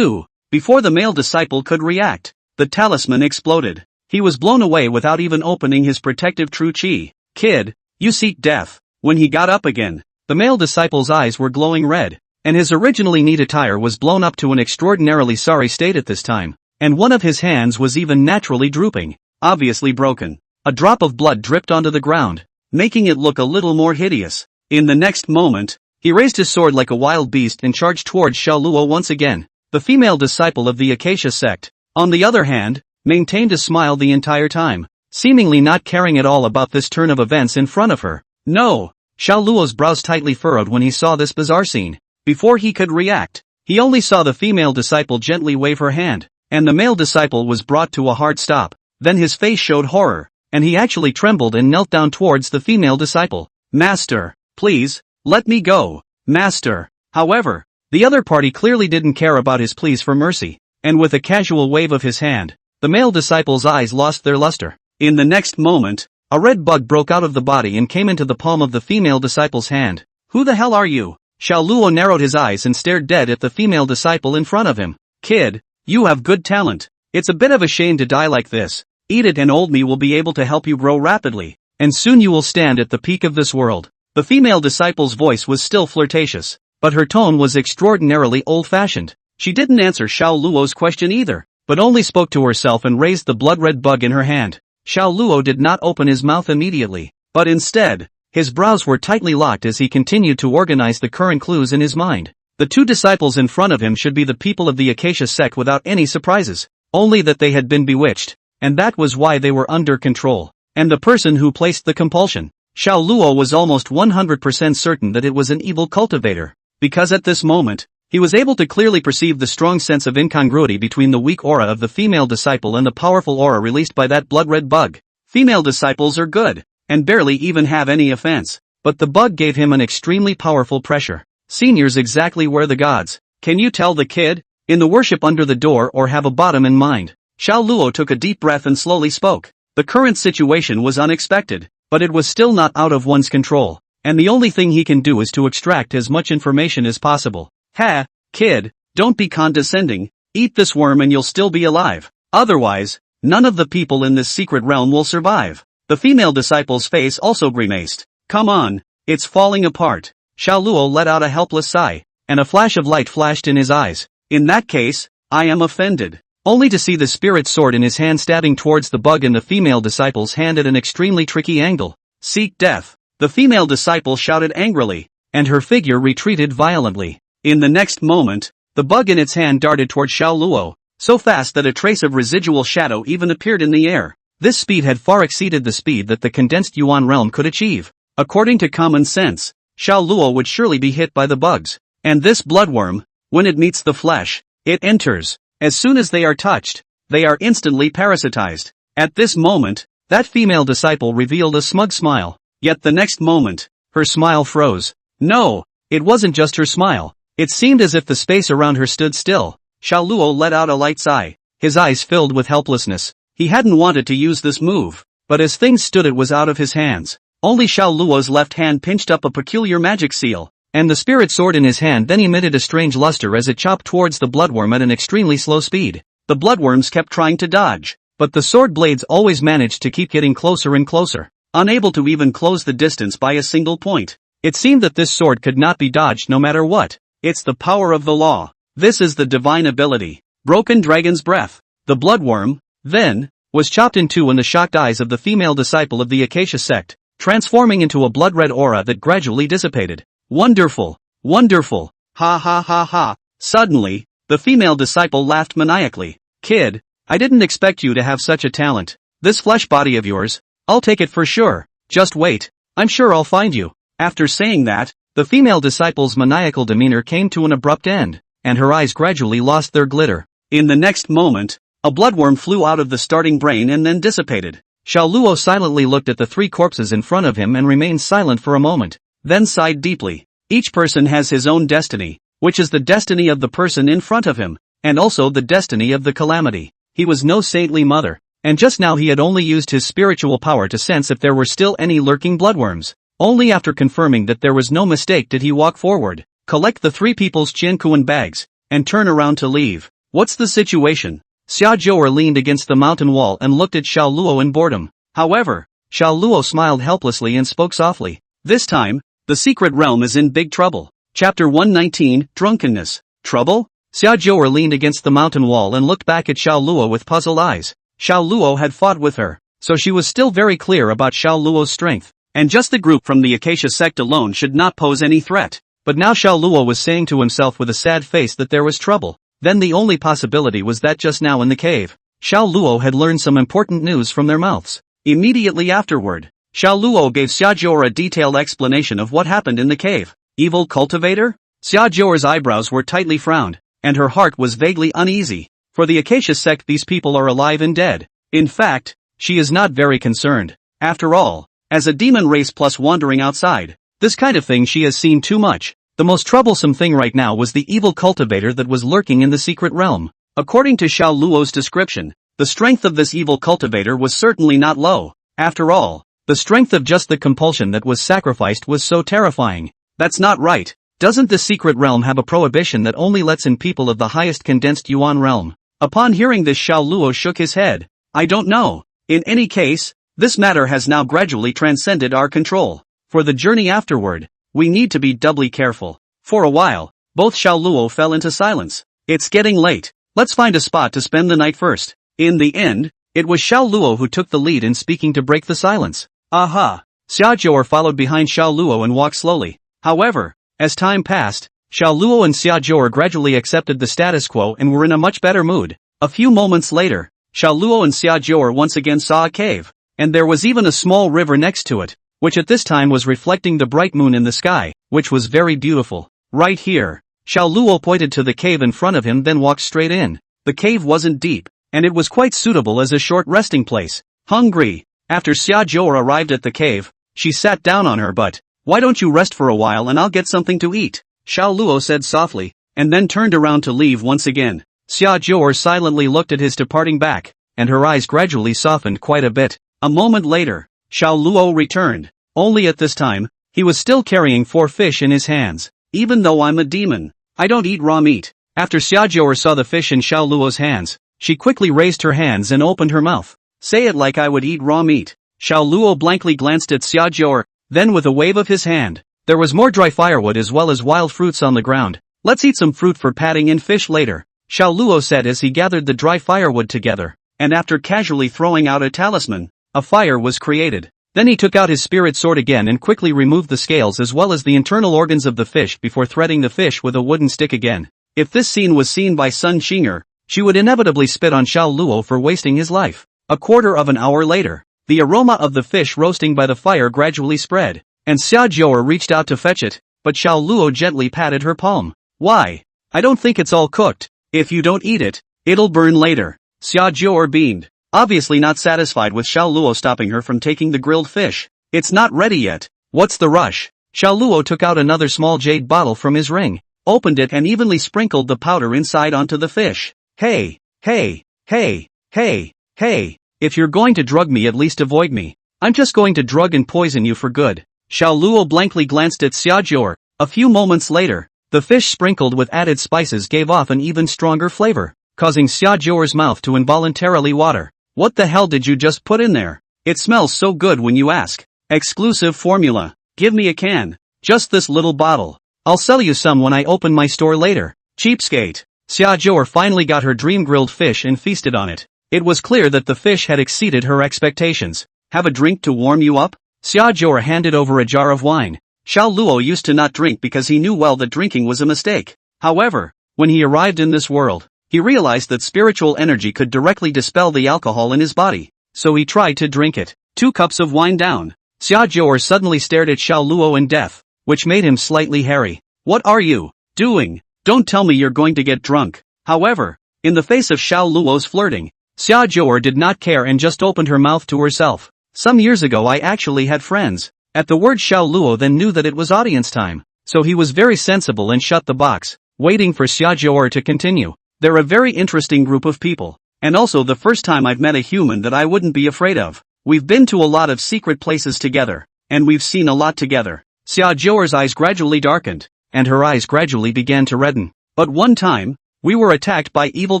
Before the male disciple could react, the talisman exploded. He was blown away without even opening his protective true chi. Kid, you seek death. When he got up again, the male disciple's eyes were glowing red, and his originally neat attire was blown up to an extraordinarily sorry state at this time, and one of his hands was even naturally drooping, obviously broken. A drop of blood dripped onto the ground, making it look a little more hideous. In the next moment, he raised his sword like a wild beast and charged towards Xiao Luo once again. The female disciple of the Acacia sect, on the other hand, maintained a smile the entire time, seemingly not caring at all about this turn of events in front of her. No! Xiao Luo's brows tightly furrowed when he saw this bizarre scene. Before he could react, he only saw the female disciple gently wave her hand, and the male disciple was brought to a hard stop. Then his face showed horror, and he actually trembled and knelt down towards the female disciple. Master, please, let me go. Master. However, the other party clearly didn't care about his pleas for mercy, and with a casual wave of his hand, the male disciple's eyes lost their luster. In the next moment, a red bug broke out of the body and came into the palm of the female disciple's hand. Who the hell are you? Xiao Luo narrowed his eyes and stared dead at the female disciple in front of him. Kid, you have good talent. It's a bit of a shame to die like this. Eat it and old me will be able to help you grow rapidly, and soon you will stand at the peak of this world. The female disciple's voice was still flirtatious, but her tone was extraordinarily old-fashioned. She didn't answer Xiao Luo's question either, but only spoke to herself and raised the blood-red bug in her hand. Xiao Luo did not open his mouth immediately, but instead, his brows were tightly locked as he continued to organize the current clues in his mind. The two disciples in front of him should be the people of the Acacia sect without any surprises, only that they had been bewitched, and that was why they were under control. And the person who placed the compulsion, Xiao Luo was almost 100% certain that it was an evil cultivator, because at this moment, he was able to clearly perceive the strong sense of incongruity between the weak aura of the female disciple and the powerful aura released by that blood-red bug. Female disciples are good, and barely even have any offense, but the bug gave him an extremely powerful pressure. Seniors exactly where the gods. Can you tell the kid? In the worship under the door or have a bottom in mind? Xiao Luo took a deep breath and slowly spoke. The current situation was unexpected, but it was still not out of one's control, and the only thing he can do is to extract as much information as possible. Ha, kid, don't be condescending, eat this worm and you'll still be alive. Otherwise, none of the people in this secret realm will survive. The female disciple's face also grimaced. Come on, it's falling apart. Xiao Luo let out a helpless sigh, and a flash of light flashed in his eyes. In that case, I am offended. Only to see the spirit sword in his hand stabbing towards the bug in the female disciple's hand at an extremely tricky angle. Seek death. The female disciple shouted angrily, and her figure retreated violently. In the next moment, the bug in its hand darted toward Xiao Luo, so fast that a trace of residual shadow even appeared in the air. This speed had far exceeded the speed that the condensed Yuan realm could achieve. According to common sense, Xiao Luo would surely be hit by the bugs. And this bloodworm, when it meets the flesh, it enters. As soon as they are touched, they are instantly parasitized. At this moment, that female disciple revealed a smug smile. Yet the next moment, her smile froze. No, it wasn't just her smile. It seemed as if the space around her stood still. Xiao Luo let out a light sigh, his eyes filled with helplessness. He hadn't wanted to use this move, but as things stood it was out of his hands. Only Xiao Luo's left hand pinched up a peculiar magic seal, and the spirit sword in his hand then emitted a strange luster as it chopped towards the bloodworm at an extremely slow speed. The bloodworms kept trying to dodge, but the sword blades always managed to keep getting closer and closer. unable to even close the distance by a single point. It seemed that this sword could not be dodged no matter what. It's the power of the law. This is the divine ability. Broken Dragon's Breath. The bloodworm, then, was chopped in two in the shocked eyes of the female disciple of the Acacia sect, transforming into a blood-red aura that gradually dissipated. Wonderful! Wonderful! Ha ha ha ha! Suddenly, the female disciple laughed maniacally. Kid, I didn't expect you to have such a talent. This flesh body of yours, I'll take it for sure. Just wait, I'm sure I'll find you. After saying that, the female disciple's maniacal demeanor came to an abrupt end, and her eyes gradually lost their glitter. In the next moment, a bloodworm flew out of the starting brain and then dissipated. Xiao Luo silently looked at the three corpses in front of him and remained silent for a moment, then sighed deeply. Each person has his own destiny, which is the destiny of the person in front of him, and also the destiny of the calamity. He was no saintly mother, and just now he had only used his spiritual power to sense if there were still any lurking bloodworms. Only after confirming that there was no mistake did he walk forward, collect the three people's Qiankuan bags, and turn around to leave. What's the situation? Xia Zhou'er leaned against the mountain wall and looked at Xiao Luo in boredom. However, Xiao Luo smiled helplessly and spoke softly. This time, the secret realm is in big trouble. Chapter 119, Drunkenness. Trouble? Xia Zhou'er leaned against the mountain wall and looked back at Xiao Luo with puzzled eyes. Xiao Luo had fought with her, so she was still very clear about Xiao Luo's strength. And just the group from the Acacia sect alone should not pose any threat. But now Xiao Luo was saying to himself with a sad face that there was trouble. Then the only possibility was that just now in the cave, Xiao Luo had learned some important news from their mouths. Immediately afterward, Xiao Luo gave Xia Zhou'er a detailed explanation of what happened in the cave. Evil cultivator? Xia Zhou'er's eyebrows were tightly frowned, and her heart was vaguely uneasy. For the Acacia sect these people are alive and dead. In fact, she is not very concerned. After all, as a demon race plus wandering outside, this kind of thing she has seen too much. The most troublesome thing right now was the evil cultivator that was lurking in the secret realm. According to Xiao Luo's description, the strength of this evil cultivator was certainly not low. After all, the strength of just the compulsion that was sacrificed was so terrifying. That's not right. Doesn't the secret realm have a prohibition that only lets in people of the highest condensed yuan realm? Upon hearing this, Xiao Luo shook his head. I don't know. In any case, this matter has now gradually transcended our control. For the journey afterward, we need to be doubly careful. For a while, both Xiao Luo fell into silence. It's getting late. Let's find a spot to spend the night first. In the end, it was Xiao Luo who took the lead in speaking to break the silence. Aha! Xia Zhou'er followed behind Xiao Luo and walked slowly. However, as time passed, Xiao Luo and Xia Zhou'er gradually accepted the status quo and were in a much better mood. A few moments later, Xiao Luo and Xia Zhou'er once again saw a cave. And there was even a small river next to it, which at this time was reflecting the bright moon in the sky, which was very beautiful. Right here, Xiao Luo pointed to the cave in front of him, then walked straight in. The cave wasn't deep, and it was quite suitable as a short resting place. Hungry. After Xia Zhou'er arrived at the cave, she sat down on her butt. Why don't you rest for a while and I'll get something to eat? Xiao Luo said softly, and then turned around to leave once again. Xia Zhou'er silently looked at his departing back, and her eyes gradually softened quite a bit. A moment later, Xiao Luo returned. Only at this time, he was still carrying 4 fish in his hands. Even though I'm a demon, I don't eat raw meat. After Xia Zhou'er saw the fish in Xiao Luo's hands, she quickly raised her hands and opened her mouth. Say it like I would eat raw meat. Xiao Luo blankly glanced at Xia Zhou'er, then with a wave of his hand, there was more dry firewood as well as wild fruits on the ground. Let's eat some fruit for patting in fish later, Xiao Luo said as he gathered the dry firewood together, and after casually throwing out a talisman, a fire was created. Then he took out his spirit sword again and quickly removed the scales as well as the internal organs of the fish before threading the fish with a wooden stick again. If this scene was seen by Sun Xinger, she would inevitably spit on Xiao Luo for wasting his life. A quarter of an hour later, the aroma of the fish roasting by the fire gradually spread, and Xia Zhou'er reached out to fetch it, but Xiao Luo gently patted her palm. Why? I don't think it's all cooked. If you don't eat it, it'll burn later. Xia Zhou'er beamed, obviously not satisfied with Xiao Luo stopping her from taking the grilled fish. It's not ready yet. What's the rush? Xiao Luo took out another small jade bottle from his ring, opened it and evenly sprinkled the powder inside onto the fish. Hey, hey, hey, hey, hey, if you're going to drug me at least avoid me. I'm just going to drug and poison you for good. Xiao Luo blankly glanced at Xia Zhou'er. A few moments later, the fish sprinkled with added spices gave off an even stronger flavor, causing Xia Zhou'er's mouth to involuntarily water. What the hell did you just put in there? It smells so good when you ask. Exclusive formula. Give me a can. Just this little bottle. I'll sell you some when I open my store later. Cheapskate. Xiaojia finally got her dream grilled fish and feasted on it. It was clear that the fish had exceeded her expectations. Have a drink to warm you up? Xiaojia handed over a jar of wine. Xiao Luo used to not drink because he knew well that drinking was a mistake. However, when he arrived in this world, he realized that spiritual energy could directly dispel the alcohol in his body, so he tried to drink it. 2 cups of wine down. Xiaojia suddenly stared at Xiao Luo in death, which made him slightly hairy. What are you doing? Don't tell me you're going to get drunk. However, in the face of Xiao Luo's flirting, Xiaojia did not care and just opened her mouth to herself. Some years ago I actually had friends. At the word Xiao Luo then knew that it was audience time, so he was very sensible and shut the box, waiting for Xiaojia to continue. They're a very interesting group of people, and also the first time I've met a human that I wouldn't be afraid of. We've been to a lot of secret places together, and we've seen a lot together. Xiaojia's eyes gradually darkened, and her eyes gradually began to redden. But one time, we were attacked by evil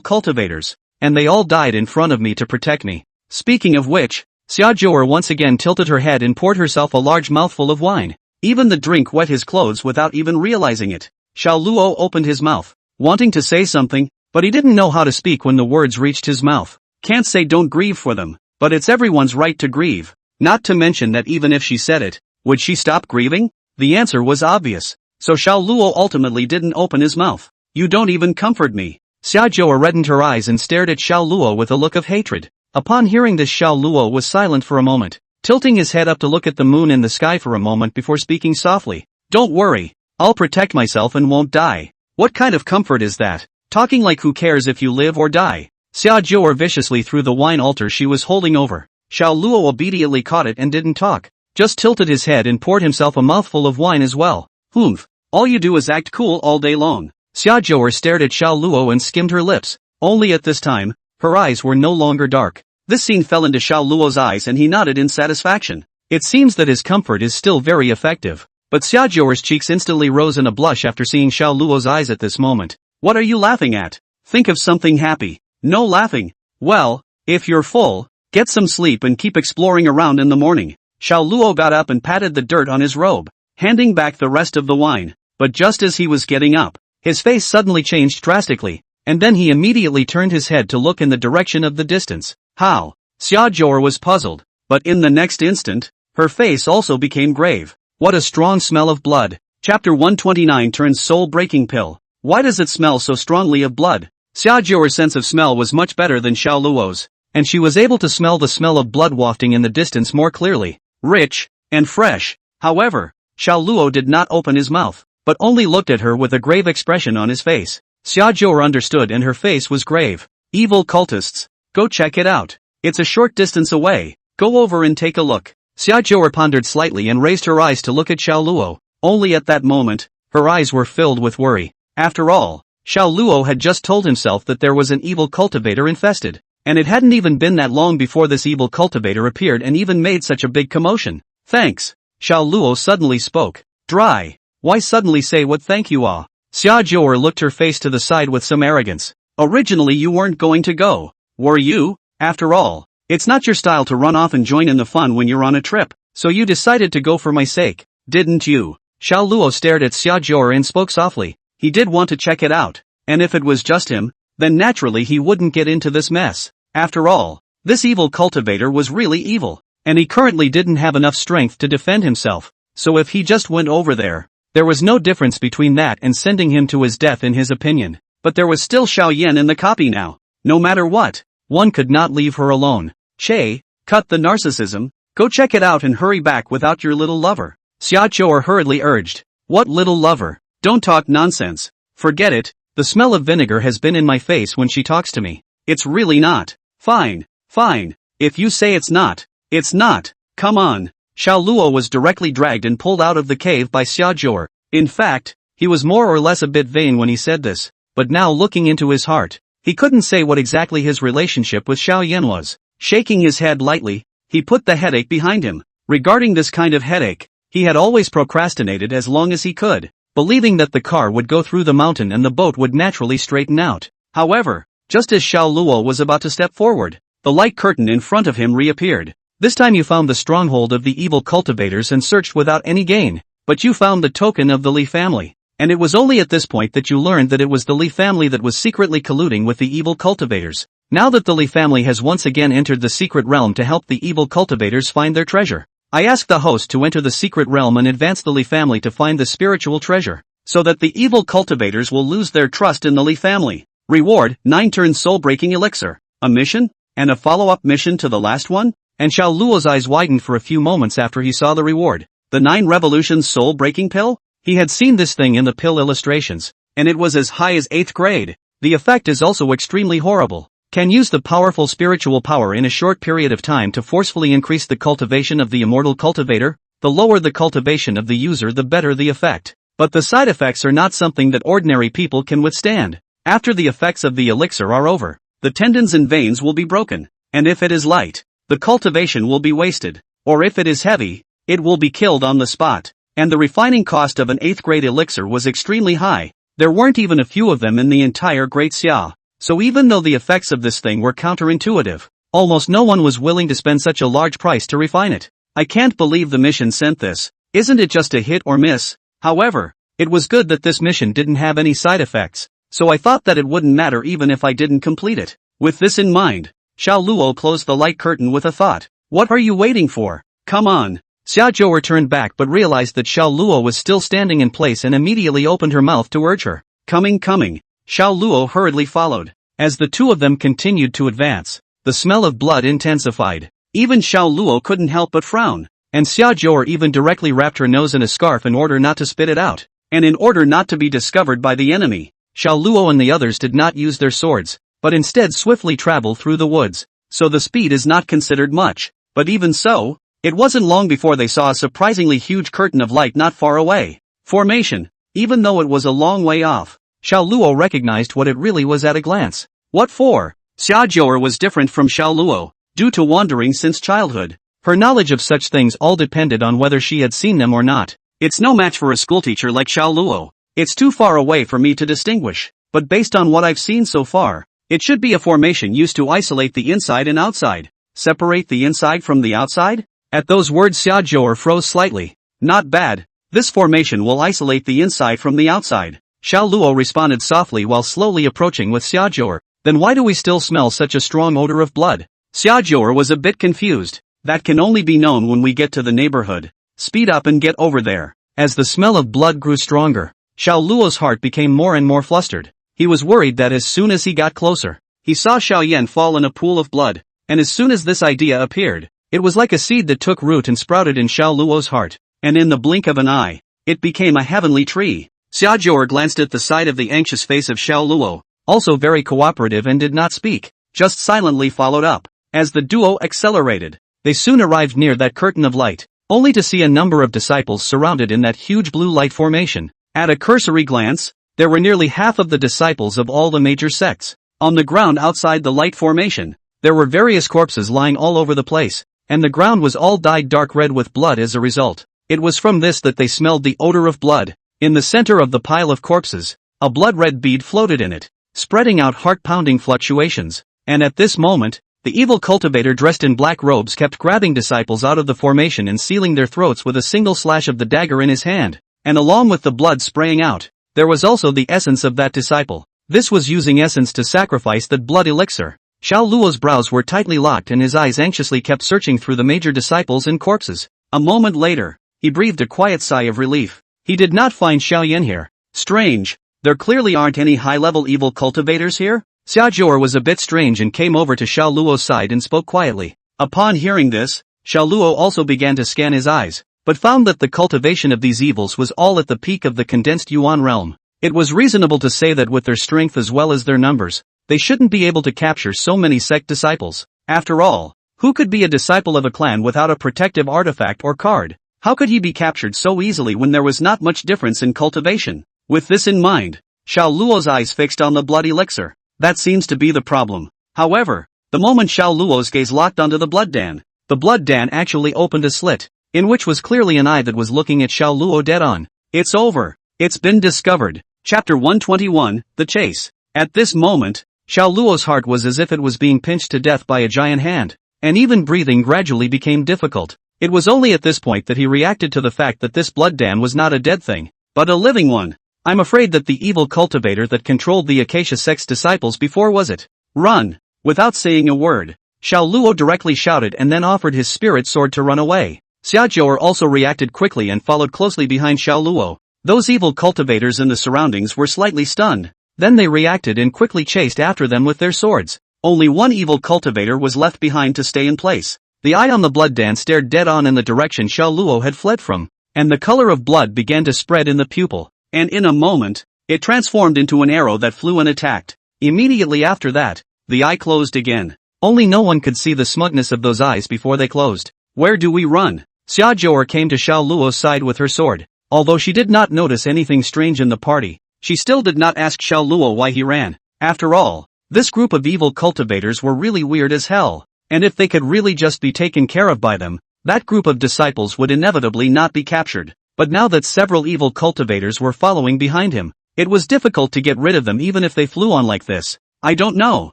cultivators, and they all died in front of me to protect me. Speaking of which, Xiaojia once again tilted her head and poured herself a large mouthful of wine. Even the drink wet his clothes without even realizing it. Xiao Luo opened his mouth, wanting to say something, but he didn't know how to speak when the words reached his mouth. Can't say don't grieve for them, but it's everyone's right to grieve. Not to mention that even if she said it, would she stop grieving? The answer was obvious. So Xiao Luo ultimately didn't open his mouth. You don't even comfort me. Xiaojia reddened her eyes and stared at Xiao Luo with a look of hatred. Upon hearing this, Xiao Luo was silent for a moment, tilting his head up to look at the moon in the sky for a moment before speaking softly. Don't worry, I'll protect myself and won't die. What kind of comfort is that? Talking like who cares if you live or die? Xiaojia viciously threw the wine altar she was holding over. Xiao Luo obediently caught it and didn't talk, just tilted his head and poured himself a mouthful of wine as well. Humph, all you do is act cool all day long. Xiaojia stared at Xiao Luo and skimmed her lips. Only at this time, her eyes were no longer dark. This scene fell into Xiao Luo's eyes and he nodded in satisfaction. It seems that his comfort is still very effective. But Xiaojia's cheeks instantly rose in a blush after seeing Xiao Luo's eyes at this moment. What are you laughing at? Think of something happy. No laughing. Well, if you're full, get some sleep and keep exploring around in the morning. Xiao Luo got up and patted the dirt on his robe, handing back the rest of the wine. But just as he was getting up, his face suddenly changed drastically, and then he immediately turned his head to look in the direction of the distance. How? Xiaojia was puzzled, but in the next instant, her face also became grave. What a strong smell of blood. Chapter 129 turns soul-breaking pill. Why does it smell so strongly of blood? Xiaojia's sense of smell was much better than Xiao Luo's, and she was able to smell the smell of blood wafting in the distance more clearly, rich, and fresh. However, Xiao Luo did not open his mouth, but only looked at her with a grave expression on his face. Xiaojia understood and her face was grave. Evil cultists. Go check it out. It's a short distance away. Go over and take a look. Xiaojia pondered slightly and raised her eyes to look at Xiao Luo. Only at that moment, her eyes were filled with worry. After all, Xiao Luo had just told himself that there was an evil cultivator infested, and it hadn't even been that long before this evil cultivator appeared and even made such a big commotion. Thanks. Xiao Luo suddenly spoke. Dry. Why suddenly say what thank you are? Xiaojia looked her face to the side with some arrogance. Originally you weren't going to go, were you? After all, it's not your style to run off and join in the fun when you're on a trip, so you decided to go for my sake, didn't you? Xiao Luo stared at Xiaojia and spoke softly. He did want to check it out, and if it was just him, then naturally he wouldn't get into this mess. After all, this evil cultivator was really evil, and he currently didn't have enough strength to defend himself, so if he just went over there, there was no difference between that and sending him to his death in his opinion. But there was still Xiao Yan in the copy now. No matter what, one could not leave her alone. Che, cut the narcissism, go check it out and hurry back without your little lover. Xiaojia hurriedly urged. What little lover? Don't talk nonsense. Forget it, the smell of vinegar has been in my face when she talks to me. It's really not. Fine, fine, if you say it's not, it's not. Come on. Xiao Luo was directly dragged and pulled out of the cave by Xiaojia. In fact, he was more or less a bit vain when he said this, but now looking into his heart, he couldn't say what exactly his relationship with Xiao Yan was. Shaking his head lightly, he put the headache behind him. Regarding this kind of headache, he had always procrastinated as long as he could, believing that the car would go through the mountain and the boat would naturally straighten out. However, just as Xiao Luo was about to step forward, the light curtain in front of him reappeared. This time you found the stronghold of the evil cultivators and searched without any gain, but you found the token of the Li family. And it was only at this point that you learned that it was the Li family that was secretly colluding with the evil cultivators. Now that the Li family has once again entered the secret realm to help the evil cultivators find their treasure, I ask the host to enter the secret realm and advance the Li family to find the spiritual treasure, so that the evil cultivators will lose their trust in the Li family. Reward, 9-turn soul-breaking elixir. A mission? And a follow-up mission to the last one? And Xiao Luo's eyes widened for a few moments after he saw the reward. The 9 revolutions soul-breaking pill? He had seen this thing in the pill illustrations, and it was as high as 8th grade. The effect is also extremely horrible. Can use the powerful spiritual power in a short period of time to forcefully increase the cultivation of the immortal cultivator. The lower the cultivation of the user, the better the effect. But the side effects are not something that ordinary people can withstand. After the effects of the elixir are over, the tendons and veins will be broken, and if it is light, the cultivation will be wasted, or if it is heavy, it will be killed on the spot. And the refining cost of an 8th grade elixir was extremely high. There weren't even a few of them in the entire Great Xia. So even though the effects of this thing were counterintuitive, almost no one was willing to spend such a large price to refine it. I can't believe the mission sent this. Isn't it just a hit or miss? However, it was good that this mission didn't have any side effects, so I thought that it wouldn't matter even if I didn't complete it. With this in mind, Xiao Luo closed the light curtain with a thought. What are you waiting for? Come on. Xia Zhou turned back but realized that Xiao Luo was still standing in place and immediately opened her mouth to urge her. Coming. Xiao Luo hurriedly followed. As the two of them continued to advance, the smell of blood intensified. Even Xiao Luo couldn't help but frown, and Xia Zhou even directly wrapped her nose in a scarf in order not to spit it out, and in order not to be discovered by the enemy. Xiao Luo and the others did not use their swords, but instead swiftly traveled through the woods, so the speed is not considered much. But even so, it wasn't long before they saw a surprisingly huge curtain of light not far away. Formation. Even though it was a long way off, Xiao Luo recognized what it really was at a glance. What for? Xia Zhou was different from Xiao Luo, due to wandering since childhood. Her knowledge of such things all depended on whether she had seen them or not. It's no match for a schoolteacher like Xiao Luo. It's too far away for me to distinguish, but based on what I've seen so far, it should be a formation used to isolate the inside and outside. Separate the inside from the outside? At those words Xia Zhou froze slightly. Not bad. This formation will isolate the inside from the outside. Xiao Luo responded softly while slowly approaching with Xia Zhou. Then why do we still smell such a strong odor of blood? Xia Zhou was a bit confused. That can only be known when we get to the neighborhood. Speed up and get over there. As the smell of blood grew stronger, Xiao Luo's heart became more and more flustered. He was worried that as soon as he got closer, he saw Xiao Yan fall in a pool of blood, and as soon as this idea appeared, it was like a seed that took root and sprouted in Xiao Luo's heart, and in the blink of an eye, it became a heavenly tree. Xia Zhou glanced at the side of the anxious face of Xiao Luo, also very cooperative and did not speak, just silently followed up. As the duo accelerated, they soon arrived near that curtain of light, only to see a number of disciples surrounded in that huge blue light formation. At a cursory glance, there were nearly half of the disciples of all the major sects. On the ground outside the light formation, there were various corpses lying all over the place, and the ground was all dyed dark red with blood as a result. It was from this that they smelled the odor of blood. In the center of the pile of corpses, a blood-red bead floated in it, spreading out heart-pounding fluctuations, and at this moment, the evil cultivator dressed in black robes kept grabbing disciples out of the formation and sealing their throats with a single slash of the dagger in his hand, and along with the blood spraying out, there was also the essence of that disciple. This was using essence to sacrifice that blood elixir. Xiao Luo's brows were tightly locked and his eyes anxiously kept searching through the major disciples and corpses. A moment later, he breathed a quiet sigh of relief. He did not find Xiao Yan here. Strange. There clearly aren't any high-level evil cultivators here? Xia Zhou was a bit strange and came over to Xiao Luo's side and spoke quietly. Upon hearing this, Xiao Luo also began to scan his eyes, but found that the cultivation of these evils was all at the peak of the condensed Yuan realm. It was reasonable to say that with their strength as well as their numbers, they shouldn't be able to capture so many sect disciples. After all, who could be a disciple of a clan without a protective artifact or card? How could he be captured so easily when there was not much difference in cultivation? With this in mind, Xiao Luo's eyes fixed on the blood elixir. That seems to be the problem. However, the moment Xiao Luo's gaze locked onto the blood dan actually opened a slit, in which was clearly an eye that was looking at Xiao Luo dead on. It's over. It's been discovered. Chapter 121, The Chase. At this moment, Xiao Luo's heart was as if it was being pinched to death by a giant hand, and even breathing gradually became difficult. It was only at this point that he reacted to the fact that this blood dam was not a dead thing, but a living one. I'm afraid that the evil cultivator that controlled the Acacia sect's disciples before was it. Run! Without saying a word, Xiao Luo directly shouted and then offered his spirit sword to run away. Xiaojiao also reacted quickly and followed closely behind Xiao Luo. Those evil cultivators in the surroundings were slightly stunned. Then they reacted and quickly chased after them with their swords. Only one evil cultivator was left behind to stay in place. The eye on the blood dam stared dead on in the direction Xiao Luo had fled from, and the color of blood began to spread in the pupil. And in a moment, it transformed into an arrow that flew and attacked. Immediately after that, the eye closed again. Only no one could see the smugness of those eyes before they closed. Where do we run? Xiaojiao came to Xiao Luo's side with her sword. Although she did not notice anything strange in the party, she still did not ask Xiao Luo why he ran. After all, this group of evil cultivators were really weird as hell, and if they could really just be taken care of by them, that group of disciples would inevitably not be captured. But now that several evil cultivators were following behind him, it was difficult to get rid of them even if they flew on like this. I don't know.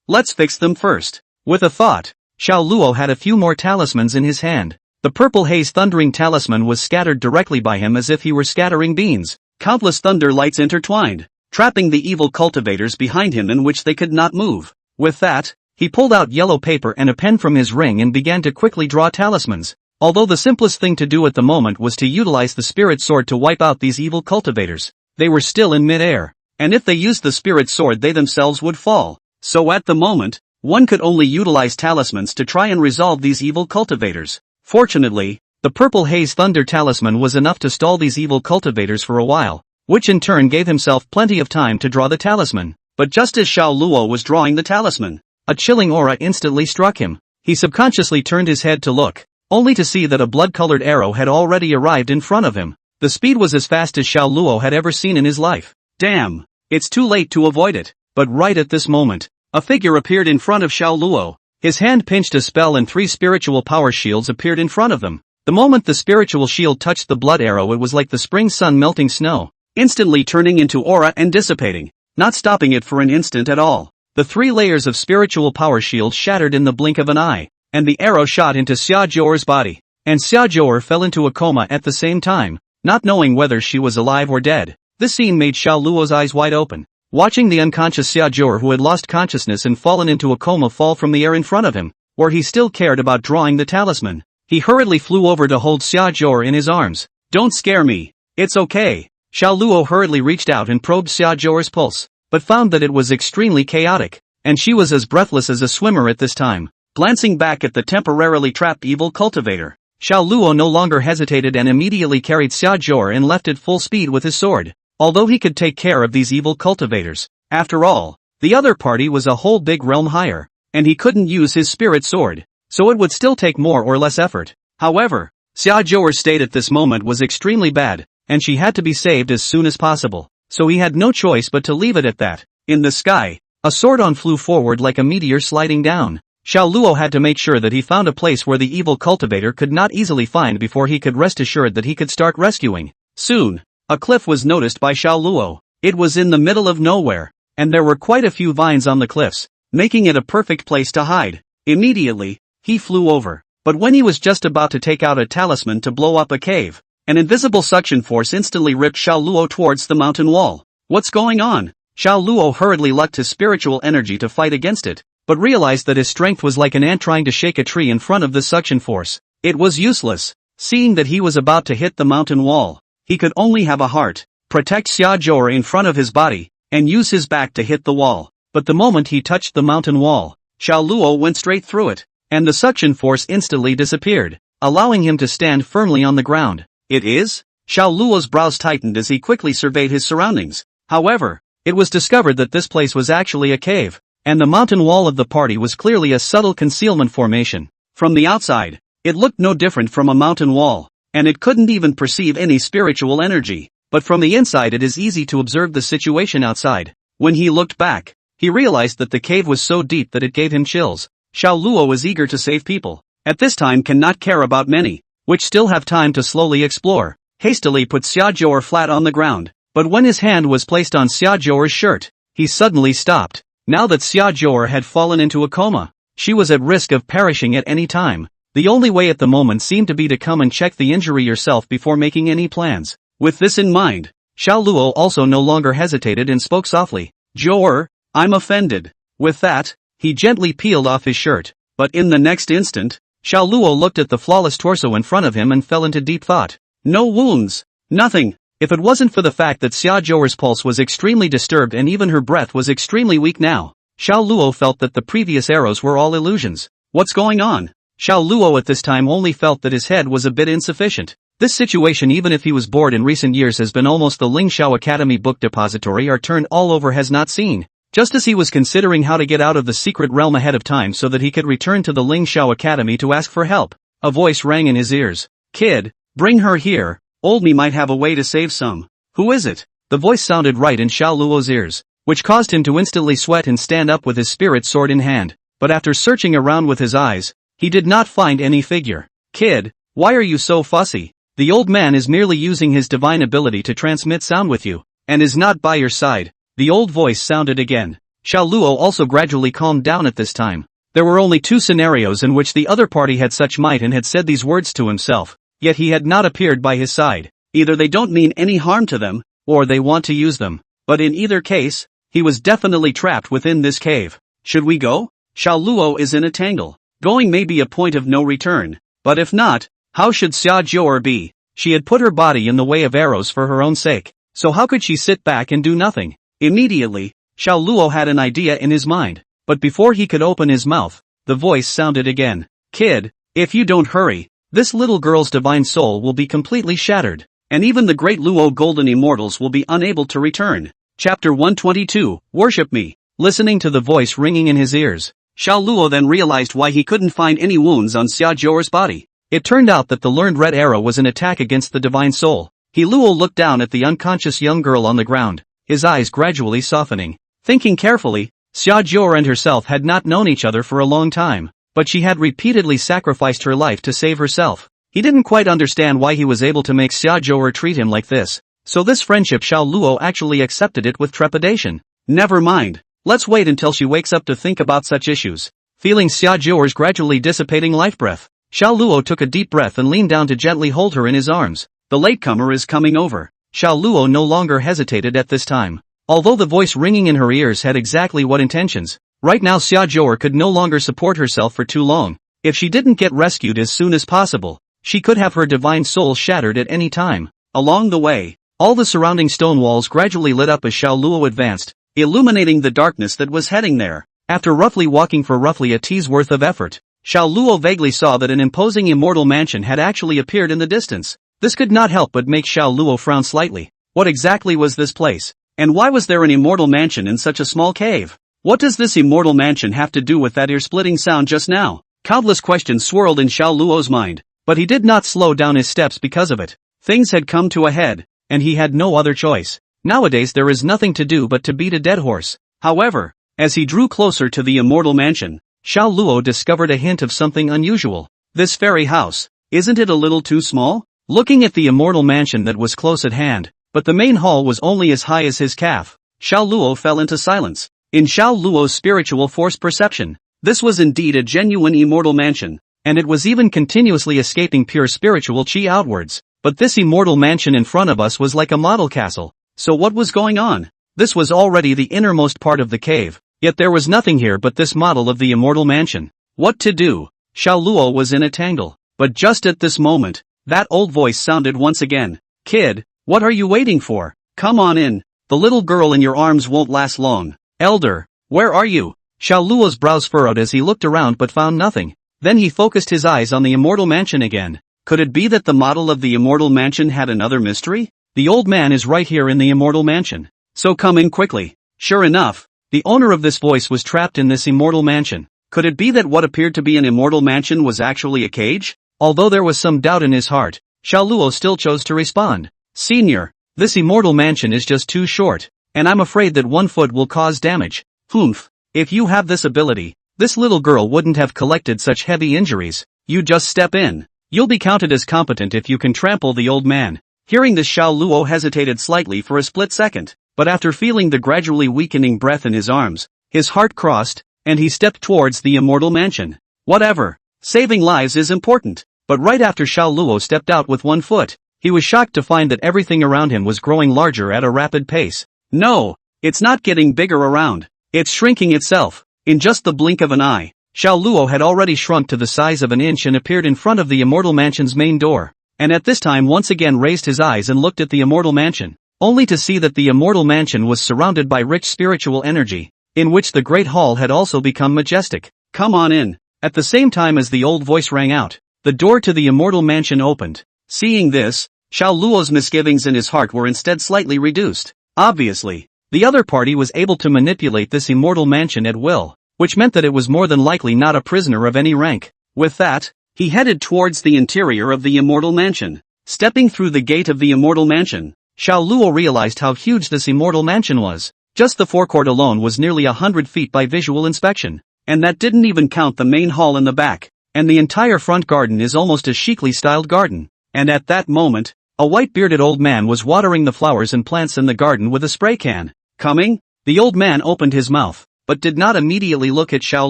Let's fix them first. With a thought, Xiao Luo had a few more talismans in his hand. The purple haze thundering talisman was scattered directly by him as if he were scattering beans. Countless thunder lights intertwined, trapping the evil cultivators behind him in which they could not move. With that, he pulled out yellow paper and a pen from his ring and began to quickly draw talismans. Although the simplest thing to do at the moment was to utilize the spirit sword to wipe out these evil cultivators, they were still in mid-air, and if they used the spirit sword they themselves would fall. So at the moment, one could only utilize talismans to try and resolve these evil cultivators. Fortunately, the purple haze thunder talisman was enough to stall these evil cultivators for a while, which in turn gave himself plenty of time to draw the talisman. But just as Xiao Luo was drawing the talisman, a chilling aura instantly struck him. He subconsciously turned his head to look, only to see that a blood-colored arrow had already arrived in front of him. The speed was as fast as Xiao Luo had ever seen in his life. Damn! It's too late to avoid it. But right at this moment, a figure appeared in front of Xiao Luo. His hand pinched a spell and 3 spiritual power shields appeared in front of them. The moment the spiritual shield touched the blood arrow, it was like the spring sun melting snow, instantly turning into aura and dissipating, not stopping it for an instant at all. The 3 layers of spiritual power shield shattered in the blink of an eye, and the arrow shot into Xiaojiao's body, and Xiaojiao fell into a coma at the same time, not knowing whether she was alive or dead. This scene made Xiao Luo's eyes wide open. Watching the unconscious Xiaojiao who had lost consciousness and fallen into a coma fall from the air in front of him, where he still cared about drawing the talisman, he hurriedly flew over to hold Xiaojiao in his arms. Don't scare me. It's okay. Xiao Luo hurriedly reached out and probed Xiaojiao's pulse, but found that it was extremely chaotic, and she was as breathless as a swimmer at this time. Glancing back at the temporarily trapped evil cultivator, Xiao Luo no longer hesitated and immediately carried Xiaojiao and left at full speed with his sword. Although he could take care of these evil cultivators, after all, the other party was a whole big realm higher, and he couldn't use his spirit sword, so it would still take more or less effort. However, Xiaojiao's state at this moment was extremely bad, and she had to be saved as soon as possible, so he had no choice but to leave it at that. In the sky, a sword-on flew forward like a meteor sliding down. Xiao Luo had to make sure that he found a place where the evil cultivator could not easily find before he could rest assured that he could start rescuing. Soon, a cliff was noticed by Xiao Luo. It was in the middle of nowhere, and there were quite a few vines on the cliffs, making it a perfect place to hide. Immediately, he flew over, but when he was just about to take out a talisman to blow up a cave, an invisible suction force instantly ripped Xiao Luo towards the mountain wall. What's going on? Xiao Luo hurriedly lucked his spiritual energy to fight against it, but realized that his strength was like an ant trying to shake a tree in front of the suction force. It was useless. Seeing that he was about to hit the mountain wall, he could only have a heart, protect Xiaojiao in front of his body, and use his back to hit the wall. But the moment he touched the mountain wall, Xiao Luo went straight through it, and the suction force instantly disappeared, allowing him to stand firmly on the ground. It is? Xiao Luo's brows tightened as he quickly surveyed his surroundings. However, it was discovered that this place was actually a cave, and the mountain wall of the party was clearly a subtle concealment formation. From the outside, it looked no different from a mountain wall, and it couldn't even perceive any spiritual energy. But from the inside it is easy to observe the situation outside. When he looked back, he realized that the cave was so deep that it gave him chills. Xiao Luo was eager to save people. At this time cannot care about many, which still have time to slowly explore. Hastily put Xiaojiao flat on the ground, but when his hand was placed on Xiaojiao's shirt, he suddenly stopped. Now that Xiaojiao had fallen into a coma, She was at risk of perishing at any time. The only way at the moment seemed to be to come and check the injury yourself before making any plans. With this in mind, Xiao Luo also no longer hesitated and spoke softly. Joer, I'm offended. With that, he gently peeled off his shirt. But in the next instant, Xiao Luo looked at the flawless torso in front of him and fell into deep thought. No wounds. Nothing. If it wasn't for the fact that Xia Joer's pulse was extremely disturbed and even her breath was extremely weak now, Xiao Luo felt that the previous arrows were all illusions. What's going on? Xiao Luo at this time only felt that his head was a bit insufficient. This situation, even if he was bored in recent years, has been almost the Ling Xiao Academy book depository or turned all over has not seen. Just as he was considering how to get out of the secret realm ahead of time so that he could return to the Ling Xiao Academy to ask for help, a voice rang in his ears. Kid, bring her here. Old me might have a way to save some. Who is it? The voice sounded right in Xiao Luo's ears, which caused him to instantly sweat and stand up with his spirit sword in hand. But after searching around with his eyes, he did not find any figure. Kid, why are you so fussy? The old man is merely using his divine ability to transmit sound with you, and is not by your side. The old voice sounded again. Xiao Luo also gradually calmed down at this time. There were only two scenarios in which the other party had such might and had said these words to himself, yet he had not appeared by his side. Either they don't mean any harm to them, or they want to use them. But in either case, he was definitely trapped within this cave. Should we go? Xiao Luo is in a tangle. Going may be a point of no return, but if not, how should Xia Joer be? She had put her body in the way of arrows for her own sake, so how could she sit back and do nothing? Immediately, Xiao Luo had an idea in his mind, but before he could open his mouth, the voice sounded again. Kid, if you don't hurry, this little girl's divine soul will be completely shattered, and even the great Luo Golden Immortals will be unable to return. Chapter 122, Worship Me. Listening to the voice ringing in his ears, Xiao Luo then realized why he couldn't find any wounds on Xia Joer's body. It turned out that the learned red arrow was an attack against the divine soul. He Luo looked down at the unconscious young girl on the ground, his eyes gradually softening. Thinking carefully, Xia Joer and herself had not known each other for a long time, but she had repeatedly sacrificed her life to save herself. He didn't quite understand why he was able to make Xia Joer treat him like this, so this friendship Xiao Luo actually accepted it with trepidation. Never mind, let's wait until she wakes up to think about such issues. Feeling Xia Joer's gradually dissipating life breath, Xiao Luo took a deep breath and leaned down to gently hold her in his arms. The latecomer is coming over. Xiao Luo no longer hesitated at this time. Although the voice ringing in her ears had exactly what intentions, right now Xia Joer could no longer support herself for too long. If she didn't get rescued as soon as possible, she could have her divine soul shattered at any time. Along the way, all the surrounding stone walls gradually lit up as Xiao Luo advanced, illuminating the darkness that was heading there. After roughly walking for roughly a T's worth of effort, Xiao Luo vaguely saw that an imposing immortal mansion had actually appeared in the distance. This could not help but make Xiao Luo frown slightly. What exactly was this place? And why was there an immortal mansion in such a small cave? What does this immortal mansion have to do with that ear-splitting sound just now? Countless questions swirled in Xiao Luo's mind, but he did not slow down his steps because of it. Things had come to a head, and he had no other choice. Nowadays there is nothing to do but to beat a dead horse. However, as he drew closer to the immortal mansion, Xiao Luo discovered a hint of something unusual. This fairy house, isn't it a little too small? Looking at the immortal mansion that was close at hand, but the main hall was only as high as his calf, Xiao Luo fell into silence. In Xiao Luo's spiritual force perception, this was indeed a genuine immortal mansion, and it was even continuously escaping pure spiritual chi outwards. But this immortal mansion in front of us was like a model castle. So what was going on? This was already the innermost part of the cave, yet there was nothing here but this model of the immortal mansion. What to do? Xiao Luo was in a tangle. But just at this moment, that old voice sounded once again. Kid, what are you waiting for? Come on in. The little girl in your arms won't last long. Elder, where are you? Xiao Luo's brows furrowed as he looked around but found nothing. Then he focused his eyes on the immortal mansion again. Could it be that the model of the immortal mansion had another mystery? The old man is right here in the immortal mansion. So come in quickly. Sure enough, the owner of this voice was trapped in this immortal mansion. Could it be that what appeared to be an immortal mansion was actually a cage? Although there was some doubt in his heart, Xiao Luo still chose to respond. Senior, this immortal mansion is just too short, and I'm afraid that 1 foot will cause damage. Humph, if you have this ability, this little girl wouldn't have collected such heavy injuries. You just step in. You'll be counted as competent if you can trample the old man. Hearing this, Xiao Luo hesitated slightly for a split second, but after feeling the gradually weakening breath in his arms, his heart crossed, and he stepped towards the immortal mansion. Whatever. Saving lives is important. But right after Xiao Luo stepped out with one foot, he was shocked to find that everything around him was growing larger at a rapid pace. No, it's not getting bigger around. It's shrinking itself. In just the blink of an eye, Xiao Luo had already shrunk to the size of an inch and appeared in front of the immortal mansion's main door. And at this time once again raised his eyes and looked at the immortal mansion, only to see that the immortal mansion was surrounded by rich spiritual energy, in which the great hall had also become majestic. Come on in. At the same time as the old voice rang out, the door to the immortal mansion opened. Seeing this, Xiao Luo's misgivings in his heart were instead slightly reduced. Obviously, the other party was able to manipulate this immortal mansion at will, which meant that it was more than likely not a prisoner of any rank. With that, he headed towards the interior of the immortal mansion. Stepping through the gate of the immortal mansion, Xiao Luo realized how huge this immortal mansion was. Just the forecourt alone was nearly 100 feet by visual inspection, and that didn't even count the main hall in the back, and the entire front garden is almost a chicly styled garden. And at that moment, a white-bearded old man was watering the flowers and plants in the garden with a spray can. Coming? The old man opened his mouth, but did not immediately look at Xiao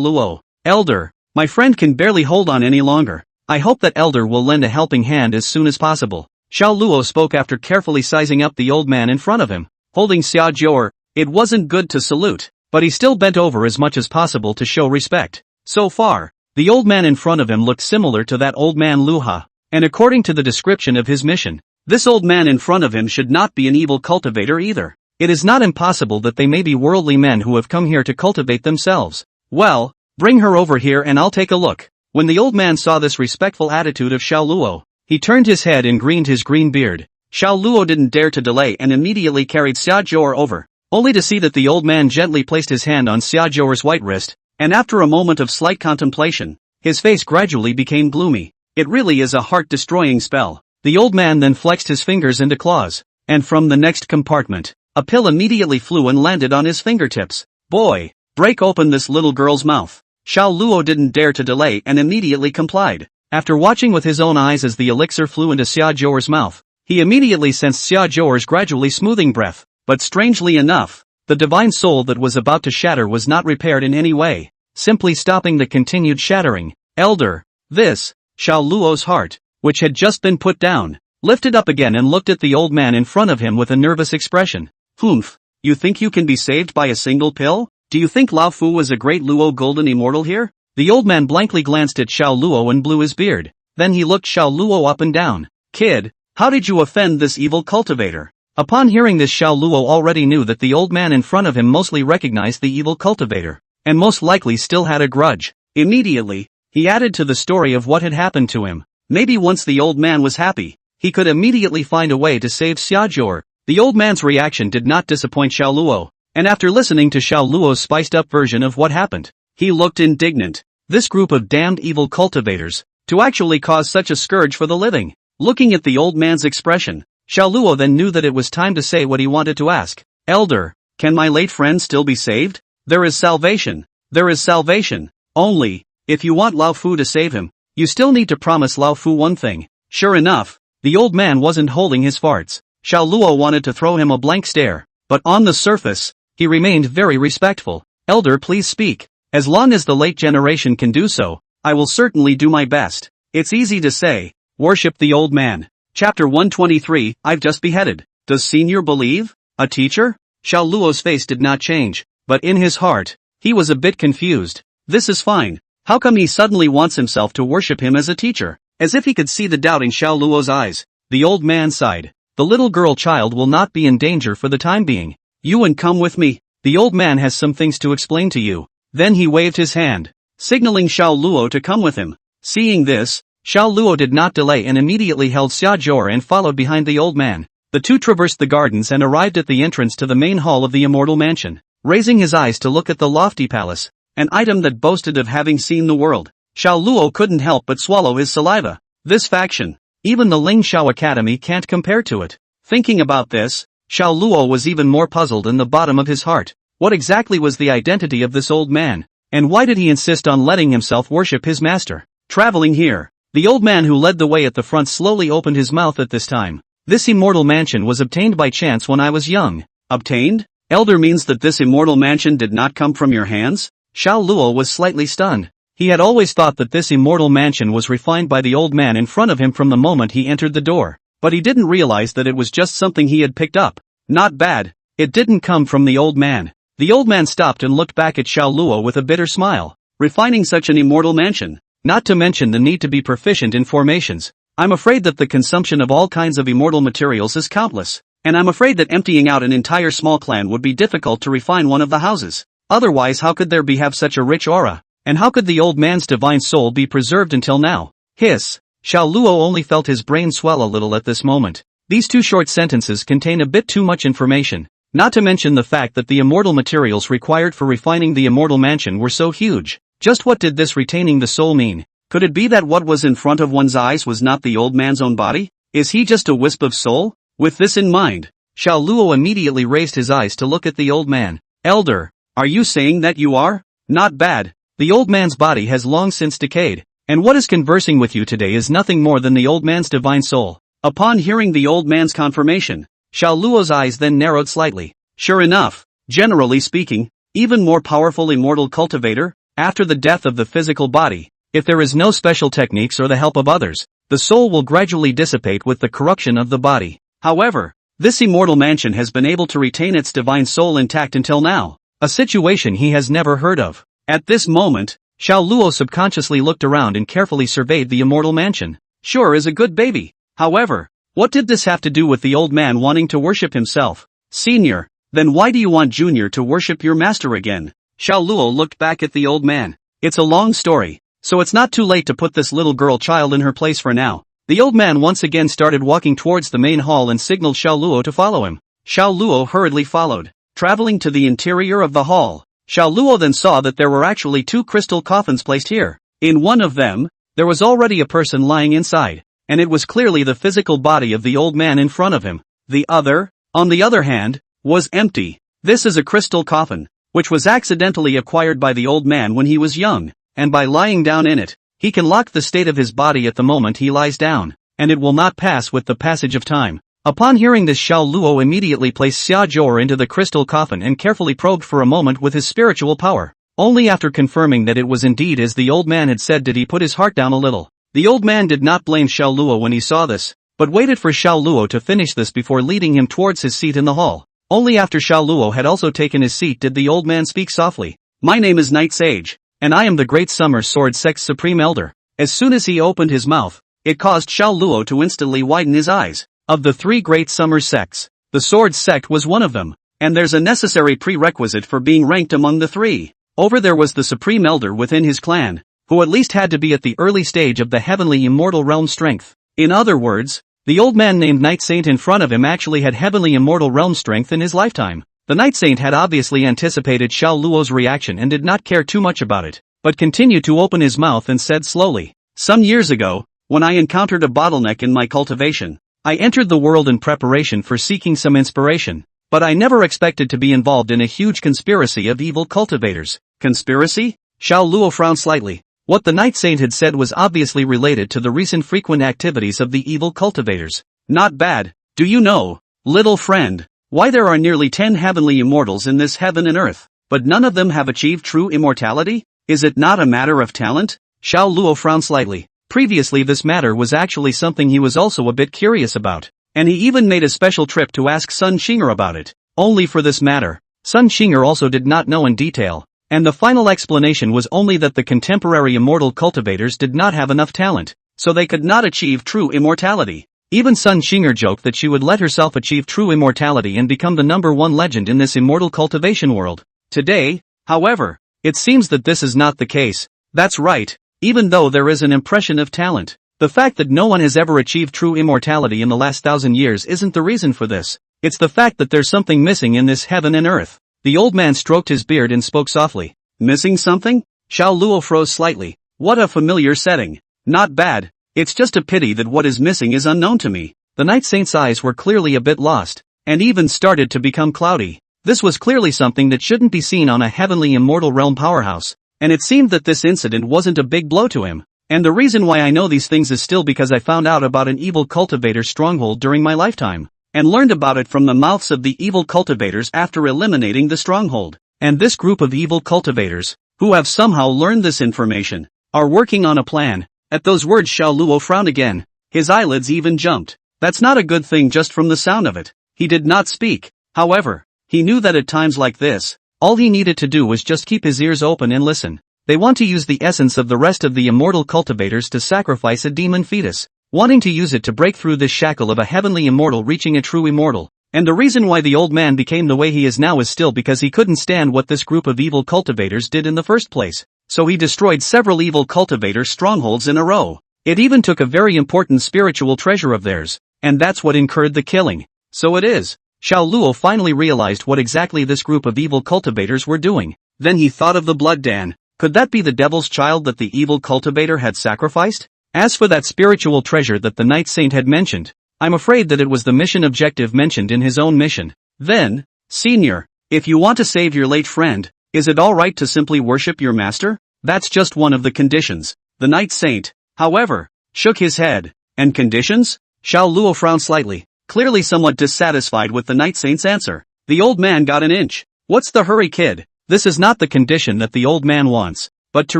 Luo. Elder, my friend can barely hold on any longer. I hope that Elder will lend a helping hand as soon as possible. Xiao Luo spoke after carefully sizing up the old man in front of him. Holding Xia Jior, it wasn't good to salute, but he still bent over as much as possible to show respect. So far, the old man in front of him looked similar to that old man Luha, and according to the description of his mission, this old man in front of him should not be an evil cultivator either. It is not impossible that they may be worldly men who have come here to cultivate themselves. Well, bring her over here and I'll take a look. When the old man saw this respectful attitude of Xiao Luo, he turned his head and greened his green beard. Xiao Luo didn't dare to delay and immediately carried Xia Jior over, only to see that the old man gently placed his hand on Xia Jior's white wrist, and after a moment of slight contemplation, his face gradually became gloomy. It really is a heart-destroying spell. The old man then flexed his fingers into claws, and from the next compartment, a pill immediately flew and landed on his fingertips. Boy, break open this little girl's mouth. Xiao Luo didn't dare to delay and immediately complied. After watching with his own eyes as the elixir flew into Xia Jior's mouth, he immediately sensed Xia Jior's gradually smoothing breath. But strangely enough, the divine soul that was about to shatter was not repaired in any way, simply stopping the continued shattering. Elder, this, Xiao Luo's heart, which had just been put down, lifted up again and looked at the old man in front of him with a nervous expression. Humph, you think you can be saved by a single pill? Do you think Lao Fu was a great Luo golden immortal here? The old man blankly glanced at Xiao Luo and blew his beard. Then he looked Xiao Luo up and down. Kid, how did you offend this evil cultivator? Upon hearing this, Xiao Luo already knew that the old man in front of him mostly recognized the evil cultivator, and most likely still had a grudge. Immediately, he added to the story of what had happened to him. Maybe once the old man was happy, he could immediately find a way to save Xia Jior. The old man's reaction did not disappoint Xiao Luo, and after listening to Xiao Luo's spiced-up version of what happened, he looked indignant. This group of damned evil cultivators, to actually cause such a scourge for the living. Looking at the old man's expression, Xiao Luo then knew that it was time to say what he wanted to ask. Elder, can my late friend still be saved? There is salvation. There is salvation. Only, if you want Lao Fu to save him, you still need to promise Lao Fu one thing. Sure enough, the old man wasn't holding his farts. Xiao Luo wanted to throw him a blank stare, but on the surface, he remained very respectful. Elder, please speak. As long as the late generation can do so, I will certainly do my best. It's easy to say. Worship the old man. Chapter 123, I've just beheaded. Does senior believe? A teacher? Xiao Luo's face did not change, but in his heart, he was a bit confused. This is fine. How come he suddenly wants himself to worship him as a teacher? As if he could see the doubt in Xiao Luo's eyes, the old man sighed. The little girl child will not be in danger for the time being. You and come with me. The old man has some things to explain to you. Then he waved his hand, signaling Xiao Luo to come with him. Seeing this, Xiao Luo did not delay and immediately held Xia Jior and followed behind the old man. The two traversed the gardens and arrived at the entrance to the main hall of the immortal mansion. Raising his eyes to look at the lofty palace, an item that boasted of having seen the world, Xiao Luo couldn't help but swallow his saliva. This faction, even the Ling Xiao Academy can't compare to it. Thinking about this, Xiao Luo was even more puzzled in the bottom of his heart. What exactly was the identity of this old man? And why did he insist on letting himself worship his master? Traveling here, the old man who led the way at the front slowly opened his mouth at this time. This immortal mansion was obtained by chance when I was young. Obtained? Elder means that this immortal mansion did not come from your hands? Xiao Luo was slightly stunned. He had always thought that this immortal mansion was refined by the old man in front of him from the moment he entered the door. But he didn't realize that it was just something he had picked up. Not bad. It didn't come from the old man. The old man stopped and looked back at Xiao Luo with a bitter smile. Refining such an immortal mansion. Not to mention the need to be proficient in formations. I'm afraid that the consumption of all kinds of immortal materials is countless. And I'm afraid that emptying out an entire small clan would be difficult to refine one of the houses. Otherwise, how could there be have such a rich aura? And how could the old man's divine soul be preserved until now? Hiss. Xiao Luo only felt his brain swell a little at this moment. These two short sentences contain a bit too much information. Not to mention the fact that the immortal materials required for refining the immortal mansion were so huge. Just what did this retaining the soul mean? Could it be that what was in front of one's eyes was not the old man's own body? Is he just a wisp of soul? With this in mind, Xiao Luo immediately raised his eyes to look at the old man. Elder, are you saying that you are? Not bad. The old man's body has long since decayed, and what is conversing with you today is nothing more than the old man's divine soul. Upon hearing the old man's confirmation, Xiao Luo's eyes then narrowed slightly. Sure enough, generally speaking, even more powerful immortal cultivator, after the death of the physical body, if there is no special techniques or the help of others, the soul will gradually dissipate with the corruption of the body. However, this immortal mansion has been able to retain its divine soul intact until now, a situation he has never heard of. At this moment, Xiao Luo subconsciously looked around and carefully surveyed the immortal mansion. Sure is a good baby. However, what did this have to do with the old man wanting to worship himself? Senior, then why do you want Junior to worship your master again? Xiao Luo looked back at the old man. It's a long story, so it's not too late to put this little girl child in her place for now. The old man once again started walking towards the main hall and signaled Xiao Luo to follow him. Xiao Luo hurriedly followed. Traveling to the interior of the hall, Xiao Luo then saw that there were actually two crystal coffins placed here. In one of them, there was already a person lying inside, and it was clearly the physical body of the old man in front of him. The other, on the other hand, was empty. This is a crystal coffin, which was accidentally acquired by the old man when he was young, and by lying down in it, he can lock the state of his body at the moment he lies down, and it will not pass with the passage of time. Upon hearing this, Xiao Luo immediately placed Xia Zhou into the crystal coffin and carefully probed for a moment with his spiritual power. Only after confirming that it was indeed as the old man had said did he put his heart down a little. The old man did not blame Xiao Luo when he saw this, but waited for Xiao Luo to finish this before leading him towards his seat in the hall. Only after Xiao Luo had also taken his seat did the old man speak softly. My name is Night Sage, and I am the Great Summer Sword Sect's Supreme Elder. As soon as he opened his mouth, it caused Xiao Luo to instantly widen his eyes. Of the three great summer sects, the Sword Sect was one of them, and there's a necessary prerequisite for being ranked among the three. Over there was the Supreme Elder within his clan, who at least had to be at the early stage of the heavenly immortal realm strength. In other words, the old man named Night Saint in front of him actually had heavenly immortal realm strength in his lifetime. The Night Saint had obviously anticipated Xiao Luo's reaction and did not care too much about it, but continued to open his mouth and said slowly, some years ago, when I encountered a bottleneck in my cultivation, I entered the world in preparation for seeking some inspiration, but I never expected to be involved in a huge conspiracy of evil cultivators. Conspiracy? Xiao Luo frowned slightly. What the Night Saint had said was obviously related to the recent frequent activities of the evil cultivators. Not bad. Do you know, little friend, why there are nearly 10 heavenly immortals in this heaven and earth, but none of them have achieved true immortality? Is it not a matter of talent? Xiao Luo frowned slightly. Previously this matter was actually something he was also a bit curious about, and he even made a special trip to ask Sun Xinger about it. Only for this matter, Sun Xinger also did not know in detail, and the final explanation was only that the contemporary immortal cultivators did not have enough talent, so they could not achieve true immortality. Even Sun Xinger joked that she would let herself achieve true immortality and become the #1 legend in this immortal cultivation world. Today, however, it seems that this is not the case. That's right. Even though there is an impression of talent, the fact that no one has ever achieved true immortality in the last 1,000 years isn't the reason for this. It's the fact that there's something missing in this heaven and earth. The old man stroked his beard and spoke softly. Missing something? Xiao Luo froze slightly. What a familiar setting. Not bad. It's just a pity that what is missing is unknown to me. The Night Saint's eyes were clearly a bit lost, and even started to become cloudy. This was clearly something that shouldn't be seen on a heavenly immortal realm powerhouse. And it seemed that this incident wasn't a big blow to him. And the reason why I know these things is still because I found out about an evil cultivator stronghold during my lifetime, and learned about it from the mouths of the evil cultivators after eliminating the stronghold. And this group of evil cultivators, who have somehow learned this information, are working on a plan. At those words Xiao Luo frowned again. His eyelids even jumped. That's not a good thing just from the sound of it. He did not speak. However, he knew that at times like this, all he needed to do was just keep his ears open and listen. They want to use the essence of the rest of the immortal cultivators to sacrifice a demon fetus, wanting to use it to break through this shackle of a heavenly immortal reaching a true immortal. And the reason why the old man became the way he is now is still because he couldn't stand what this group of evil cultivators did in the first place. So he destroyed several evil cultivator strongholds in a row. It even took a very important spiritual treasure of theirs, and that's what incurred the killing. So it is. Xiao Luo finally realized what exactly this group of evil cultivators were doing. Then he thought of the blood Dan. Could that be the devil's child that the evil cultivator had sacrificed? As for that spiritual treasure that the Night Saint had mentioned, I'm afraid that it was the mission objective mentioned in his own mission. Then, Senior, if you want to save your late friend, is it alright to simply worship your master? That's just one of the conditions. The Night Saint, however, shook his head. And conditions? Xiao Luo frowned slightly, clearly somewhat dissatisfied with the Night Saint's answer. The old man got an inch. What's the hurry, kid? This is not the condition that the old man wants, but to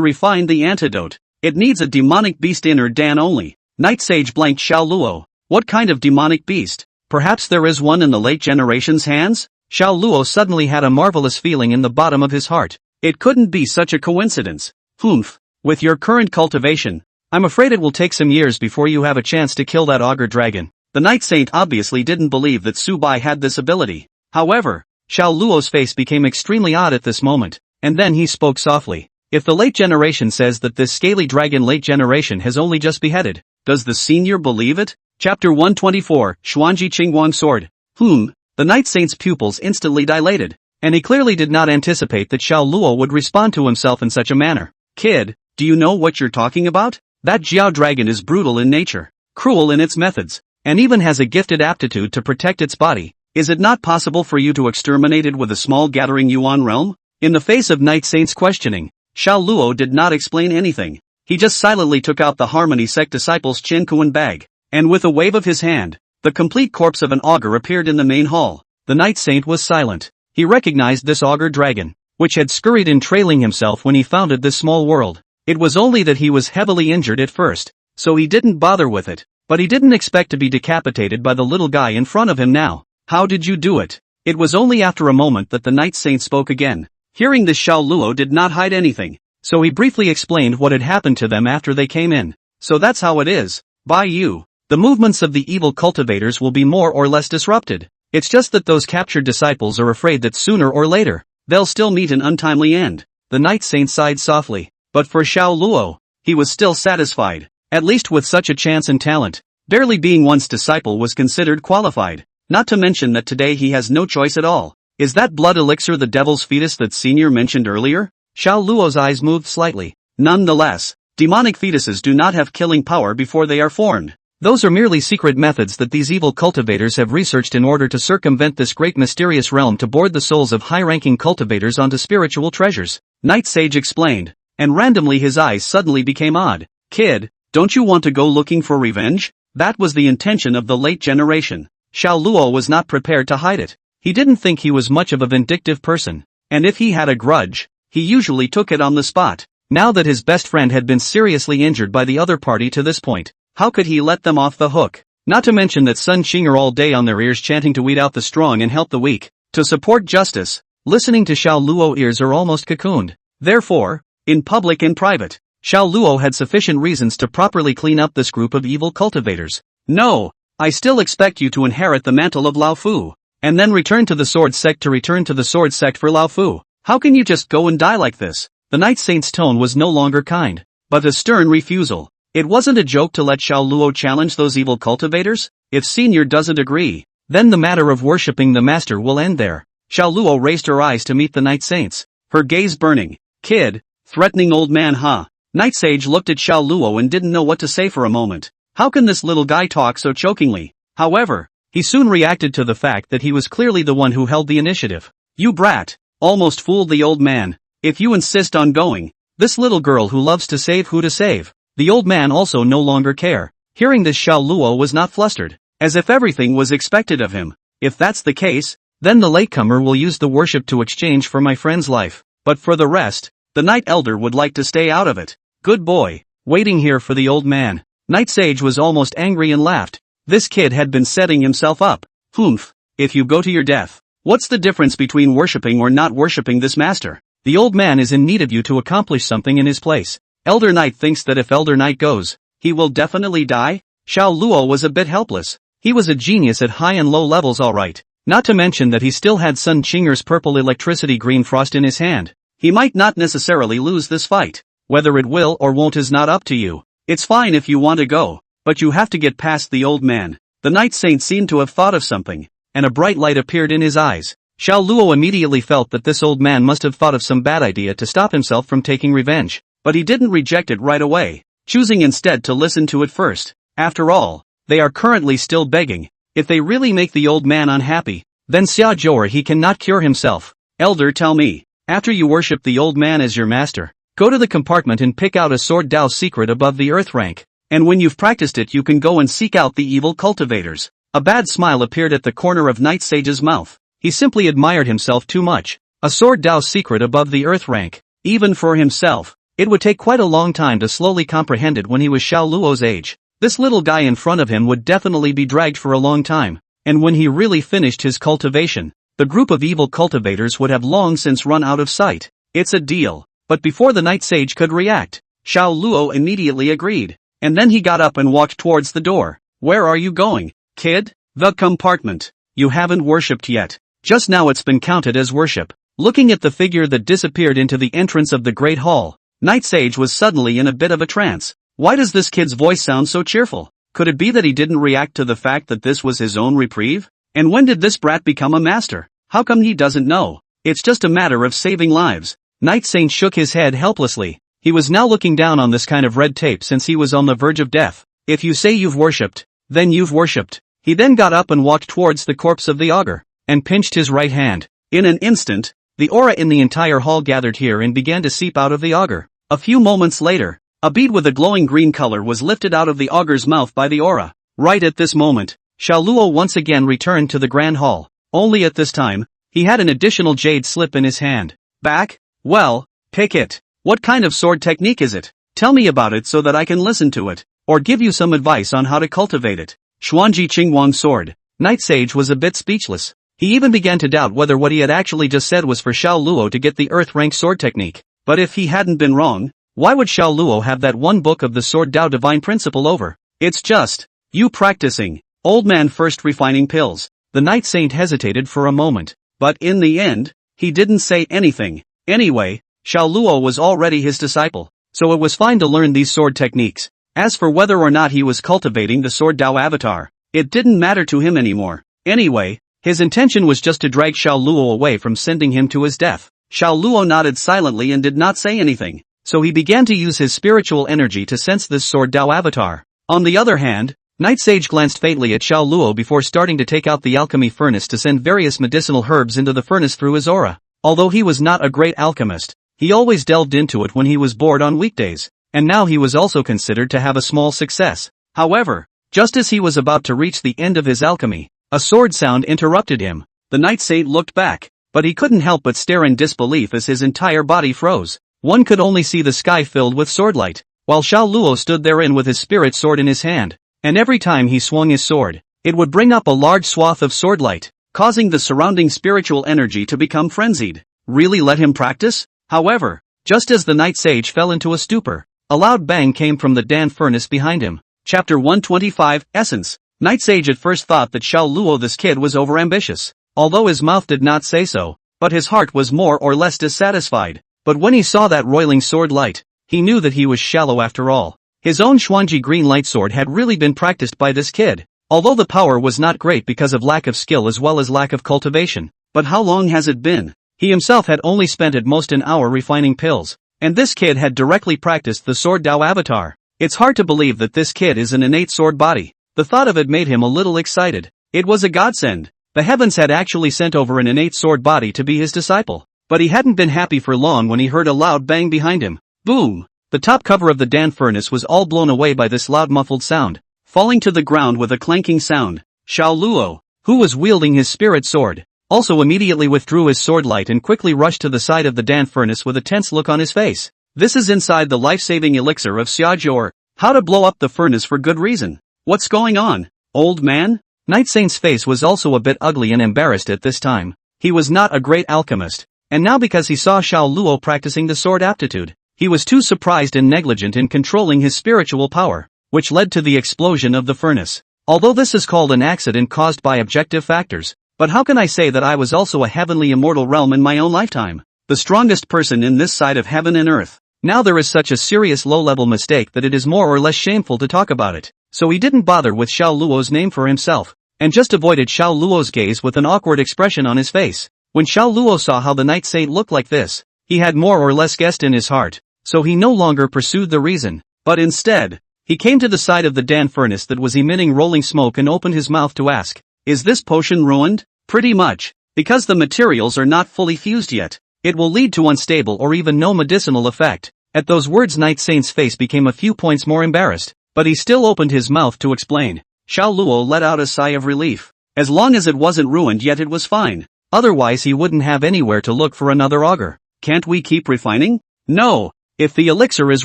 refine the antidote, it needs a demonic beast in or Dan only. Night Sage blanked Xiao Luo. What kind of demonic beast? Perhaps there is one in the late generation's hands? Xiao Luo suddenly had a marvelous feeling in the bottom of his heart. It couldn't be such a coincidence. Humph. With your current cultivation, I'm afraid it will take some years before you have a chance to kill that augur dragon. The Night Saint obviously didn't believe that Su Bai had this ability. However, Xiao Luo's face became extremely odd at this moment, and then he spoke softly. If the late generation says that this scaly dragon late generation has only just beheaded, does the senior believe it? Chapter 124, Xuanji Qingguang Sword. The Night Saint's pupils instantly dilated, and he clearly did not anticipate that Xiao Luo would respond to himself in such a manner. Kid, do you know what you're talking about? That Jiao dragon is brutal in nature, cruel in its methods, and even has a gifted aptitude to protect its body. Is it not possible for you to exterminate it with a small gathering Yuan realm? In the face of Night Saint's questioning, Xiao Luo did not explain anything. He just silently took out the Harmony Sect disciple's Qin Kuan bag, and with a wave of his hand, the complete corpse of an augur appeared in the main hall. The Night Saint was silent. He recognized this augur dragon, which had scurried in trailing himself when he founded this small world. It was only that he was heavily injured at first, so he didn't bother with it, but he didn't expect to be decapitated by the little guy in front of him now. How did you do it? It was only after a moment that the Night Saint spoke again. Hearing this, Xiao Luo did not hide anything, so he briefly explained what had happened to them after they came in. So that's how it is. By you, the movements of the evil cultivators will be more or less disrupted. It's just that those captured disciples are afraid that sooner or later, they'll still meet an untimely end. The Night Saint sighed softly, but for Xiao Luo, he was still satisfied, at least with such a chance and talent. Barely being one's disciple was considered qualified, not to mention that today he has no choice at all. Is that blood elixir the devil's fetus that Senior mentioned earlier? Xiao Luo's eyes moved slightly. Nonetheless, demonic fetuses do not have killing power before they are formed. Those are merely secret methods that these evil cultivators have researched in order to circumvent this great mysterious realm to board the souls of high-ranking cultivators onto spiritual treasures. Night Sage explained, and randomly his eyes suddenly became odd. Kid, don't you want to go looking for revenge? That was the intention of the late generation. Xiao Luo was not prepared to hide it. He didn't think he was much of a vindictive person, and if he had a grudge, he usually took it on the spot. Now that his best friend had been seriously injured by the other party to this point, how could he let them off the hook? Not to mention that Sun Qing are all day on their ears chanting to weed out the strong and help the weak, to support justice. Listening to Xiao Luo ears are almost cocooned. Therefore, in public and private, Xiao Luo had sufficient reasons to properly clean up this group of evil cultivators. No, I still expect you to inherit the mantle of Lao Fu, and then return to the Sword Sect to return to the Sword Sect for Lao Fu. How can you just go and die like this? The Night Saint's tone was no longer kind, but a stern refusal. It wasn't a joke to let Xiao Luo challenge those evil cultivators. If Senior doesn't agree, then the matter of worshipping the master will end there. Xiao Luo raised her eyes to meet the Night Saint's, her gaze burning. Kid, threatening old man, huh? Night Sage looked at Xiao Luo and didn't know what to say for a moment. How can this little guy talk so chokingly? However, he soon reacted to the fact that he was clearly the one who held the initiative. You brat, almost fooled the old man. If you insist on going, this little girl who loves to save who to save. The old man also no longer care. Hearing this, Xiao Luo was not flustered, as if everything was expected of him. If that's the case, then the latecomer will use the worship to exchange for my friend's life. But for the rest, The Knight Elder would like to stay out of it. Good boy. Waiting here for the old man. Knight Sage was almost angry and laughed. This kid had been setting himself up. Humph. If you go to your death, what's the difference between worshipping or not worshipping this master? The old man is in need of you to accomplish something in his place. Elder Knight thinks that if Elder Knight goes, he will definitely die? Xiao Luo was a bit helpless. He was a genius at high and low levels alright. Not to mention that he still had Sun Qinger's purple electricity green frost in his hand. He might not necessarily lose this fight. Whether it will or won't is not up to you. It's fine if you want to go, but you have to get past the old man. The Knight Saint seemed to have thought of something, and a bright light appeared in his eyes. Xiao Luo immediately felt that this old man must have thought of some bad idea to stop himself from taking revenge, but he didn't reject it right away, choosing instead to listen to it first. After all, they are currently still begging. If they really make the old man unhappy, then Xia Zhou he cannot cure himself. Elder, tell me, after you worship the old man as your master, go to the compartment and pick out a sword Dao secret above the earth rank, and when you've practiced it you can go and seek out the evil cultivators. A bad smile appeared at the corner of Knight Sage's mouth. He simply admired himself too much. A sword Dao secret above the earth rank. Even for himself, it would take quite a long time to slowly comprehend it when he was Xiao Luo's age. This little guy in front of him would definitely be dragged for a long time, and when he really finished his cultivation, the group of evil cultivators would have long since run out of sight. It's a deal. But before the Knight Sage could react, Xiao Luo immediately agreed, and then he got up and walked towards the door. Where are you going, kid? The compartment. You haven't worshipped yet. Just now it's been counted as worship. Looking at the figure that disappeared into the entrance of the Great Hall, Knight Sage was suddenly in a bit of a trance. Why does this kid's voice sound so cheerful? Could it be that he didn't react to the fact that this was his own reprieve? And when did this brat become a master? How come he doesn't know? It's just a matter of saving lives. Knight Saint shook his head helplessly. He was now looking down on this kind of red tape since he was on the verge of death. If you say you've worshipped, then you've worshipped. He then got up and walked towards the corpse of the augur, and pinched his right hand. In an instant, the aura in the entire hall gathered here and began to seep out of the augur. A few moments later, a bead with a glowing green color was lifted out of the augur's mouth by the aura. Right at this moment, Xiao Luo once again returned to the grand hall. Only at this time, he had an additional jade slip in his hand. Back? Well, pick it. What kind of sword technique is it? Tell me about it so that I can listen to it, or give you some advice on how to cultivate it. Xuanji Qingwang sword. Knight Sage was a bit speechless. He even began to doubt whether what he had actually just said was for Xiao Luo to get the earth rank sword technique. But if he hadn't been wrong, why would Xiao Luo have that one book of the sword Dao divine principle over? It's just you practicing. Old man first refining pills. The Knight Saint hesitated for a moment, but in the end, he didn't say anything. Anyway, Xiao Luo was already his disciple, so it was fine to learn these sword techniques. As for whether or not he was cultivating the sword Dao avatar, it didn't matter to him anymore. Anyway, his intention was just to drag Xiao Luo away from sending him to his death. Xiao Luo nodded silently and did not say anything, so he began to use his spiritual energy to sense this sword Dao avatar. On the other hand, Knight Sage glanced faintly at Xiao Luo before starting to take out the alchemy furnace to send various medicinal herbs into the furnace through his aura. Although he was not a great alchemist, he always delved into it when he was bored on weekdays, and now he was also considered to have a small success. However, just as he was about to reach the end of his alchemy, a sword sound interrupted him. The Knight Saint looked back, but he couldn't help but stare in disbelief as his entire body froze. One could only see the sky filled with swordlight, while Xiao Luo stood therein with his spirit sword in his hand, and every time he swung his sword, it would bring up a large swath of swordlight, causing the surrounding spiritual energy to become frenzied. Really let him practice? However, just as the Knight Sage fell into a stupor, a loud bang came from the Dan furnace behind him. Chapter 125, Essence. Knight Sage at first thought that Xiao Luo this kid was overambitious, although his mouth did not say so, but his heart was more or less dissatisfied. But when he saw that roiling sword light, he knew that he was shallow after all. His own Xuanji green light sword had really been practiced by this kid, although the power was not great because of lack of skill as well as lack of cultivation. But how long has it been? He himself had only spent at most an hour refining pills, and this kid had directly practiced the sword Dao avatar. It's hard to believe that this kid is an innate sword body. The thought of it made him a little excited. It was a godsend. The heavens had actually sent over an innate sword body to be his disciple. But he hadn't been happy for long when he heard a loud bang behind him. Boom! The top cover of the Dan furnace was all blown away by this loud muffled sound, falling to the ground with a clanking sound. Xiao Luo, who was wielding his spirit sword, also immediately withdrew his sword light and quickly rushed to the side of the Dan furnace with a tense look on his face. This is inside the life-saving elixir of Xiaojor. How to blow up the furnace for good reason. What's going on, old man? Night Saint's face was also a bit ugly and embarrassed at this time. He was not a great alchemist, and now because he saw Xiao Luo practicing the sword aptitude, he was too surprised and negligent in controlling his spiritual power, which led to the explosion of the furnace. Although this is called an accident caused by objective factors, but how can I say that I was also a heavenly immortal realm in my own lifetime? The strongest person in this side of heaven and earth. Now there is such a serious low-level mistake that it is more or less shameful to talk about it. So he didn't bother with Xiao Luo's name for himself, and just avoided Xiao Luo's gaze with an awkward expression on his face. When Xiao Luo saw how the Night Saint looked like this, he had more or less guessed in his heart, so he no longer pursued the reason, but instead, he came to the side of the Dan furnace that was emitting rolling smoke and opened his mouth to ask, "Is this potion ruined?" Pretty much, because the materials are not fully fused yet. It will lead to unstable or even no medicinal effect. At those words Night Saint's face became a few points more embarrassed, but he still opened his mouth to explain. Xiao Luo let out a sigh of relief. As long as it wasn't ruined yet it was fine. Otherwise he wouldn't have anywhere to look for another auger. Can't we keep refining? No. If the elixir is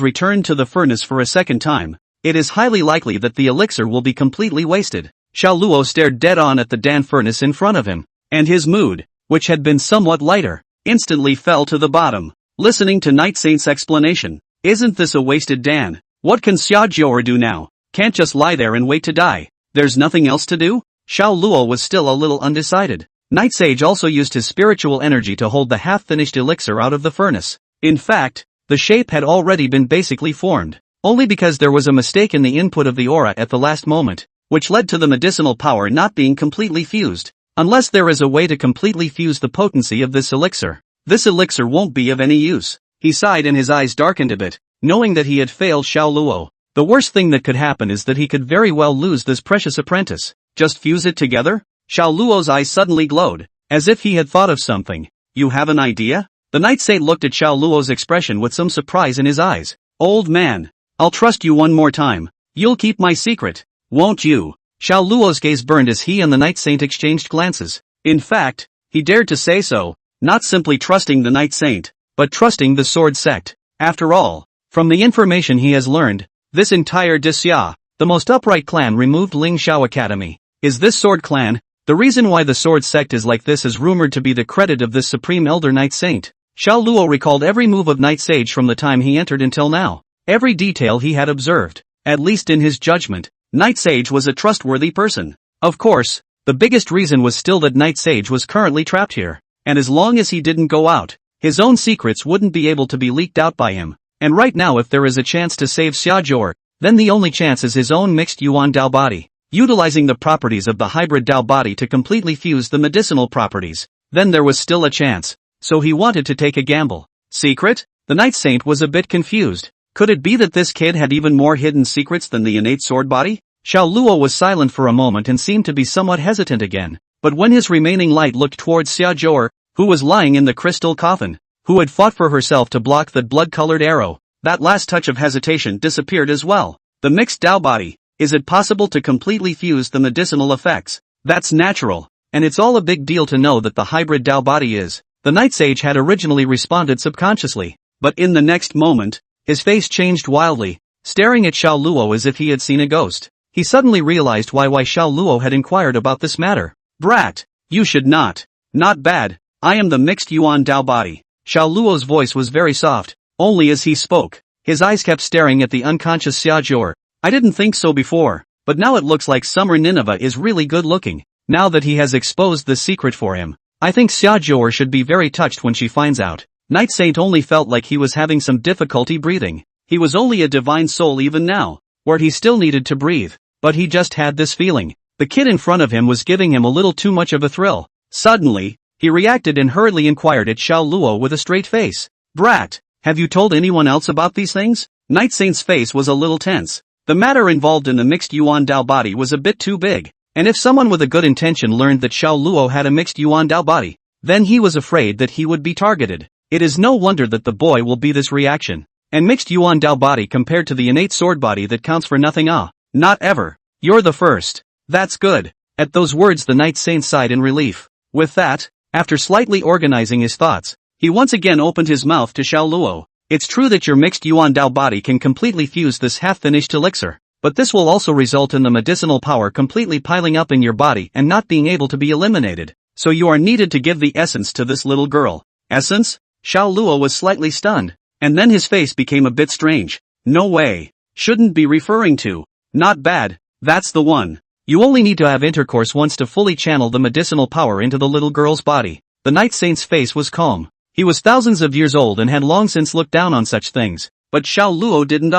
returned to the furnace for a second time, it is highly likely that the elixir will be completely wasted. Xiao Luo stared dead on at the Dan furnace in front of him, and his mood, which had been somewhat lighter, instantly fell to the bottom. Listening to Night Saint's explanation, isn't this a wasted Dan? What can Xiaojor do now? Can't just lie there and wait to die. There's nothing else to do? Xiao Luo was still a little undecided. Night Sage also used his spiritual energy to hold the half-finished elixir out of the furnace. In fact, the shape had already been basically formed, only because there was a mistake in the input of the aura at the last moment, which led to the medicinal power not being completely fused. Unless there is a way to completely fuse the potency of this elixir won't be of any use. He sighed and his eyes darkened a bit, knowing that he had failed Xiao Luo. The worst thing that could happen is that he could very well lose this precious apprentice. Just fuse it together? Xiao Luo's eyes suddenly glowed, as if he had thought of something. You have an idea? The Night Saint looked at Xiao Luo's expression with some surprise in his eyes. Old man, I'll trust you one more time. You'll keep my secret, won't you? Xiao Luo's gaze burned as he and the Night Saint exchanged glances. In fact, he dared to say so, not simply trusting the Night Saint, but trusting the Sword Sect. After all, from the information he has learned, this entire Disya, the most upright clan removed Ling Xiao Academy. Is this Sword Clan? The reason why the Sword Sect is like this is rumored to be the credit of this Supreme Elder Night Saint. Xiao Luo recalled every move of Night Sage from the time he entered until now. Every detail he had observed. At least in his judgment, Night Sage was a trustworthy person. Of course, the biggest reason was still that Night Sage was currently trapped here. And as long as he didn't go out, his own secrets wouldn't be able to be leaked out by him. And right now if there is a chance to save Xiaojor, then the only chance is his own mixed Yuan Dao body. Utilizing the properties of the hybrid Dao body to completely fuse the medicinal properties, then there was still a chance. So he wanted to take a gamble. Secret? The Night Saint was a bit confused. Could it be that this kid had even more hidden secrets than the innate sword body? Xiao Luo was silent for a moment and seemed to be somewhat hesitant again. But when his remaining light looked towards Xiaojor, who was lying in the crystal coffin, who had fought for herself to block that blood-colored arrow, that last touch of hesitation disappeared as well. The mixed Dao body. Is it possible to completely fuse the medicinal effects? That's natural, and it's all a big deal to know that the hybrid Dao body is. The Night Sage had originally responded subconsciously, but in the next moment, his face changed wildly, staring at Xiao Luo as if he had seen a ghost. He suddenly realized why Xiao Luo had inquired about this matter. Brat, you should not. Not bad, I am the mixed Yuan Dao body. Xiao Luo's voice was very soft, only as he spoke, his eyes kept staring at the unconscious Xiaojor. I didn't think so before, but now it looks like Summer Nineveh is really good looking. Now that he has exposed the secret for him, I think Xiaojor should be very touched when she finds out. Night Saint only felt like he was having some difficulty breathing. He was only a divine soul even now, where he still needed to breathe, but he just had this feeling. The kid in front of him was giving him a little too much of a thrill. Suddenly, he reacted and hurriedly inquired at Xiao Luo with a straight face. Brat, have you told anyone else about these things? Night Saint's face was a little tense. The matter involved in the mixed Yuan Dao body was a bit too big, and if someone with a good intention learned that Xiao Luo had a mixed Yuan Dao body, then he was afraid that he would be targeted. It is no wonder that the boy will be this reaction. And mixed Yuan Dao body compared to the innate sword body that counts for nothing. Not ever. You're the first. That's good. At those words the Night Saint sighed in relief. With that, after slightly organizing his thoughts, he once again opened his mouth to Xiao Luo. It's true that your mixed Yuan Dao body can completely fuse this half-finished elixir, but this will also result in the medicinal power completely piling up in your body and not being able to be eliminated. So you are needed to give the essence to this little girl. Essence? Xiao Luo was slightly stunned, and then his face became a bit strange. No way. Shouldn't be referring to. Not bad, that's the one. You only need to have intercourse once to fully channel the medicinal power into the little girl's body. The Night Saint's face was calm. He was thousands of years old and had long since looked down on such things, but Xiao Luo didn't.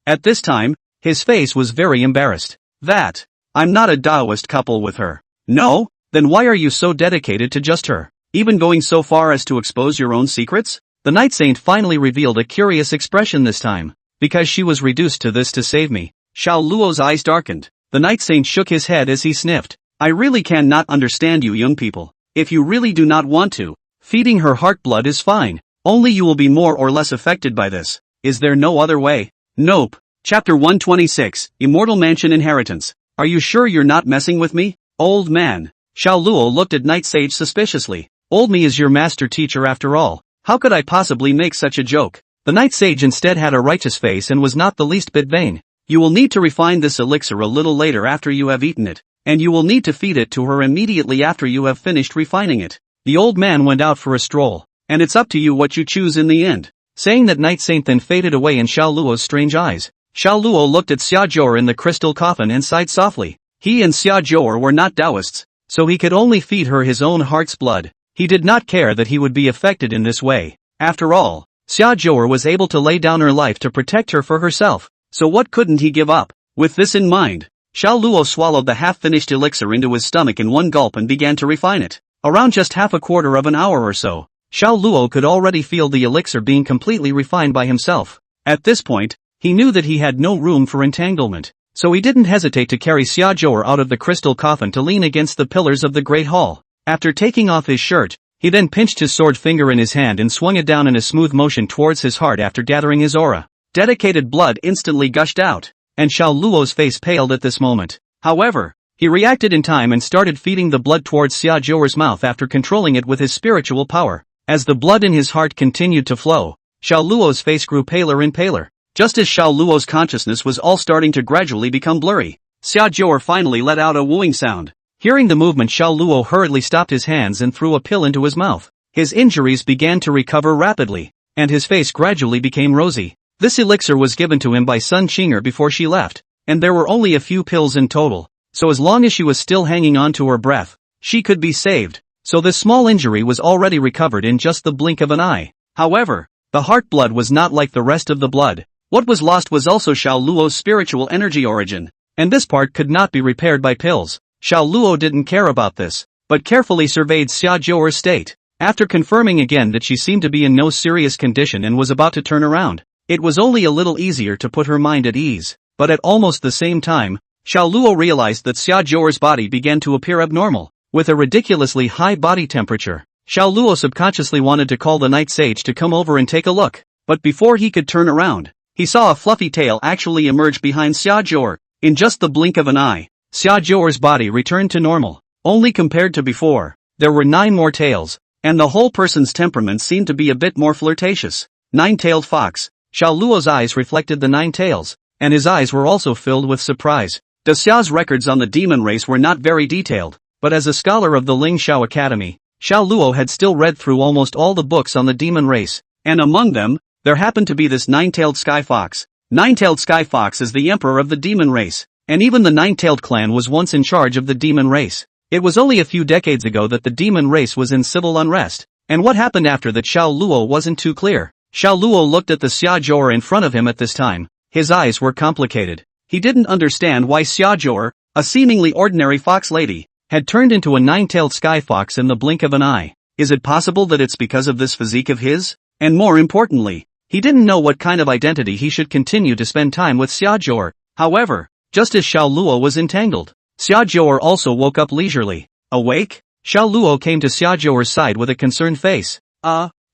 At this time, his face was very embarrassed. I'm not a Taoist couple with her. No? Then why are you so dedicated to just her? Even going so far as to expose your own secrets? The Night Saint finally revealed a curious expression this time. Because she was reduced to this to save me. Xiao Luo's eyes darkened. The Night Saint shook his head as he sniffed. I really cannot understand you young people. If you really do not want to, feeding her heart blood is fine. Only you will be more or less affected by this. Is there no other way? Nope. Chapter 126, Immortal Mansion Inheritance. Are you sure you're not messing with me? Old man. Xiao Luo looked at Night Sage suspiciously. Old me is your master teacher after all. How could I possibly make such a joke? The Night Sage instead had a righteous face and was not the least bit vain. You will need to refine this elixir a little later after you have eaten it, and you will need to feed it to her immediately after you have finished refining it. The old man went out for a stroll, and it's up to you what you choose in the end. Saying that, Night Saint then faded away in Xiao Luo's strange eyes. Xiao Luo looked at Xia Zhou in the crystal coffin and sighed softly. He and Xia Zhou were not Taoists, so he could only feed her his own heart's blood. He did not care that he would be affected in this way. After all, Xia Zhou was able to lay down her life to protect her for herself, so what couldn't he give up? With this in mind, Xiao Luo swallowed the half-finished elixir into his stomach in one gulp and began to refine it. Around just half a quarter of an hour or so, Xiao Luo could already feel the elixir being completely refined by himself. At this point, he knew that he had no room for entanglement, so he didn't hesitate to carry Xia Zhou out of the crystal coffin to lean against the pillars of the Great Hall. After taking off his shirt, he then pinched his sword finger in his hand and swung it down in a smooth motion towards his heart after gathering his aura. Dedicated blood instantly gushed out, and Xiao Luo's face paled at this moment. However, he reacted in time and started feeding the blood towards Xia Zhou's mouth after controlling it with his spiritual power. As the blood in his heart continued to flow, Xiao Luo's face grew paler and paler. Just as Xiao Luo's consciousness was all starting to gradually become blurry, Xia Zhou finally let out a wooing sound. Hearing the movement, Xiao Luo hurriedly stopped his hands and threw a pill into his mouth. His injuries began to recover rapidly, and his face gradually became rosy. This elixir was given to him by Sun Qinger before she left, and there were only a few pills in total, so as long as she was still hanging on to her breath, she could be saved. So this small injury was already recovered in just the blink of an eye. However, the heart blood was not like the rest of the blood. What was lost was also Xiao Luo's spiritual energy origin, and this part could not be repaired by pills. Xiao Luo didn't care about this, but carefully surveyed Xia Zhou's state. After confirming again that she seemed to be in no serious condition and was about to turn around, it was only a little easier to put her mind at ease. But at almost the same time, Xiao Luo realized that Xia Zhou's body began to appear abnormal, with a ridiculously high body temperature. Xiao Luo subconsciously wanted to call the Night Sage to come over and take a look, but before he could turn around, he saw a fluffy tail actually emerge behind Xia Zhou. In just the blink of an eye, Xia Zhou's body returned to normal. Only compared to before, there were 9 more tails, and the whole person's temperament seemed to be a bit more flirtatious. 9-tailed fox. Xiao Luo's eyes reflected the 9 tails, and his eyes were also filled with surprise. De Xiao's records on the demon race were not very detailed, but as a scholar of the Ling Xiao Academy, Xiao Luo had still read through almost all the books on the demon race, and among them, there happened to be this 9-tailed sky fox. 9-tailed sky fox is the emperor of the demon race, and even the 9-tailed clan was once in charge of the demon race. It was only a few decades ago that the demon race was in civil unrest, and what happened after that Xiao Luo wasn't too clear. Xiao Luo looked at the Xia Zhou in front of him at this time. His eyes were complicated. He didn't understand why Xia Zhou, a seemingly ordinary fox lady, had turned into a 9-tailed sky fox in the blink of an eye. Is it possible that it's because of this physique of his? And more importantly, he didn't know what kind of identity he should continue to spend time with Xia Zhou. However, just as Xiao Luo was entangled, Xia Zhou also woke up leisurely. Awake? Xiao Luo came to Xia Zhou's side with a concerned face.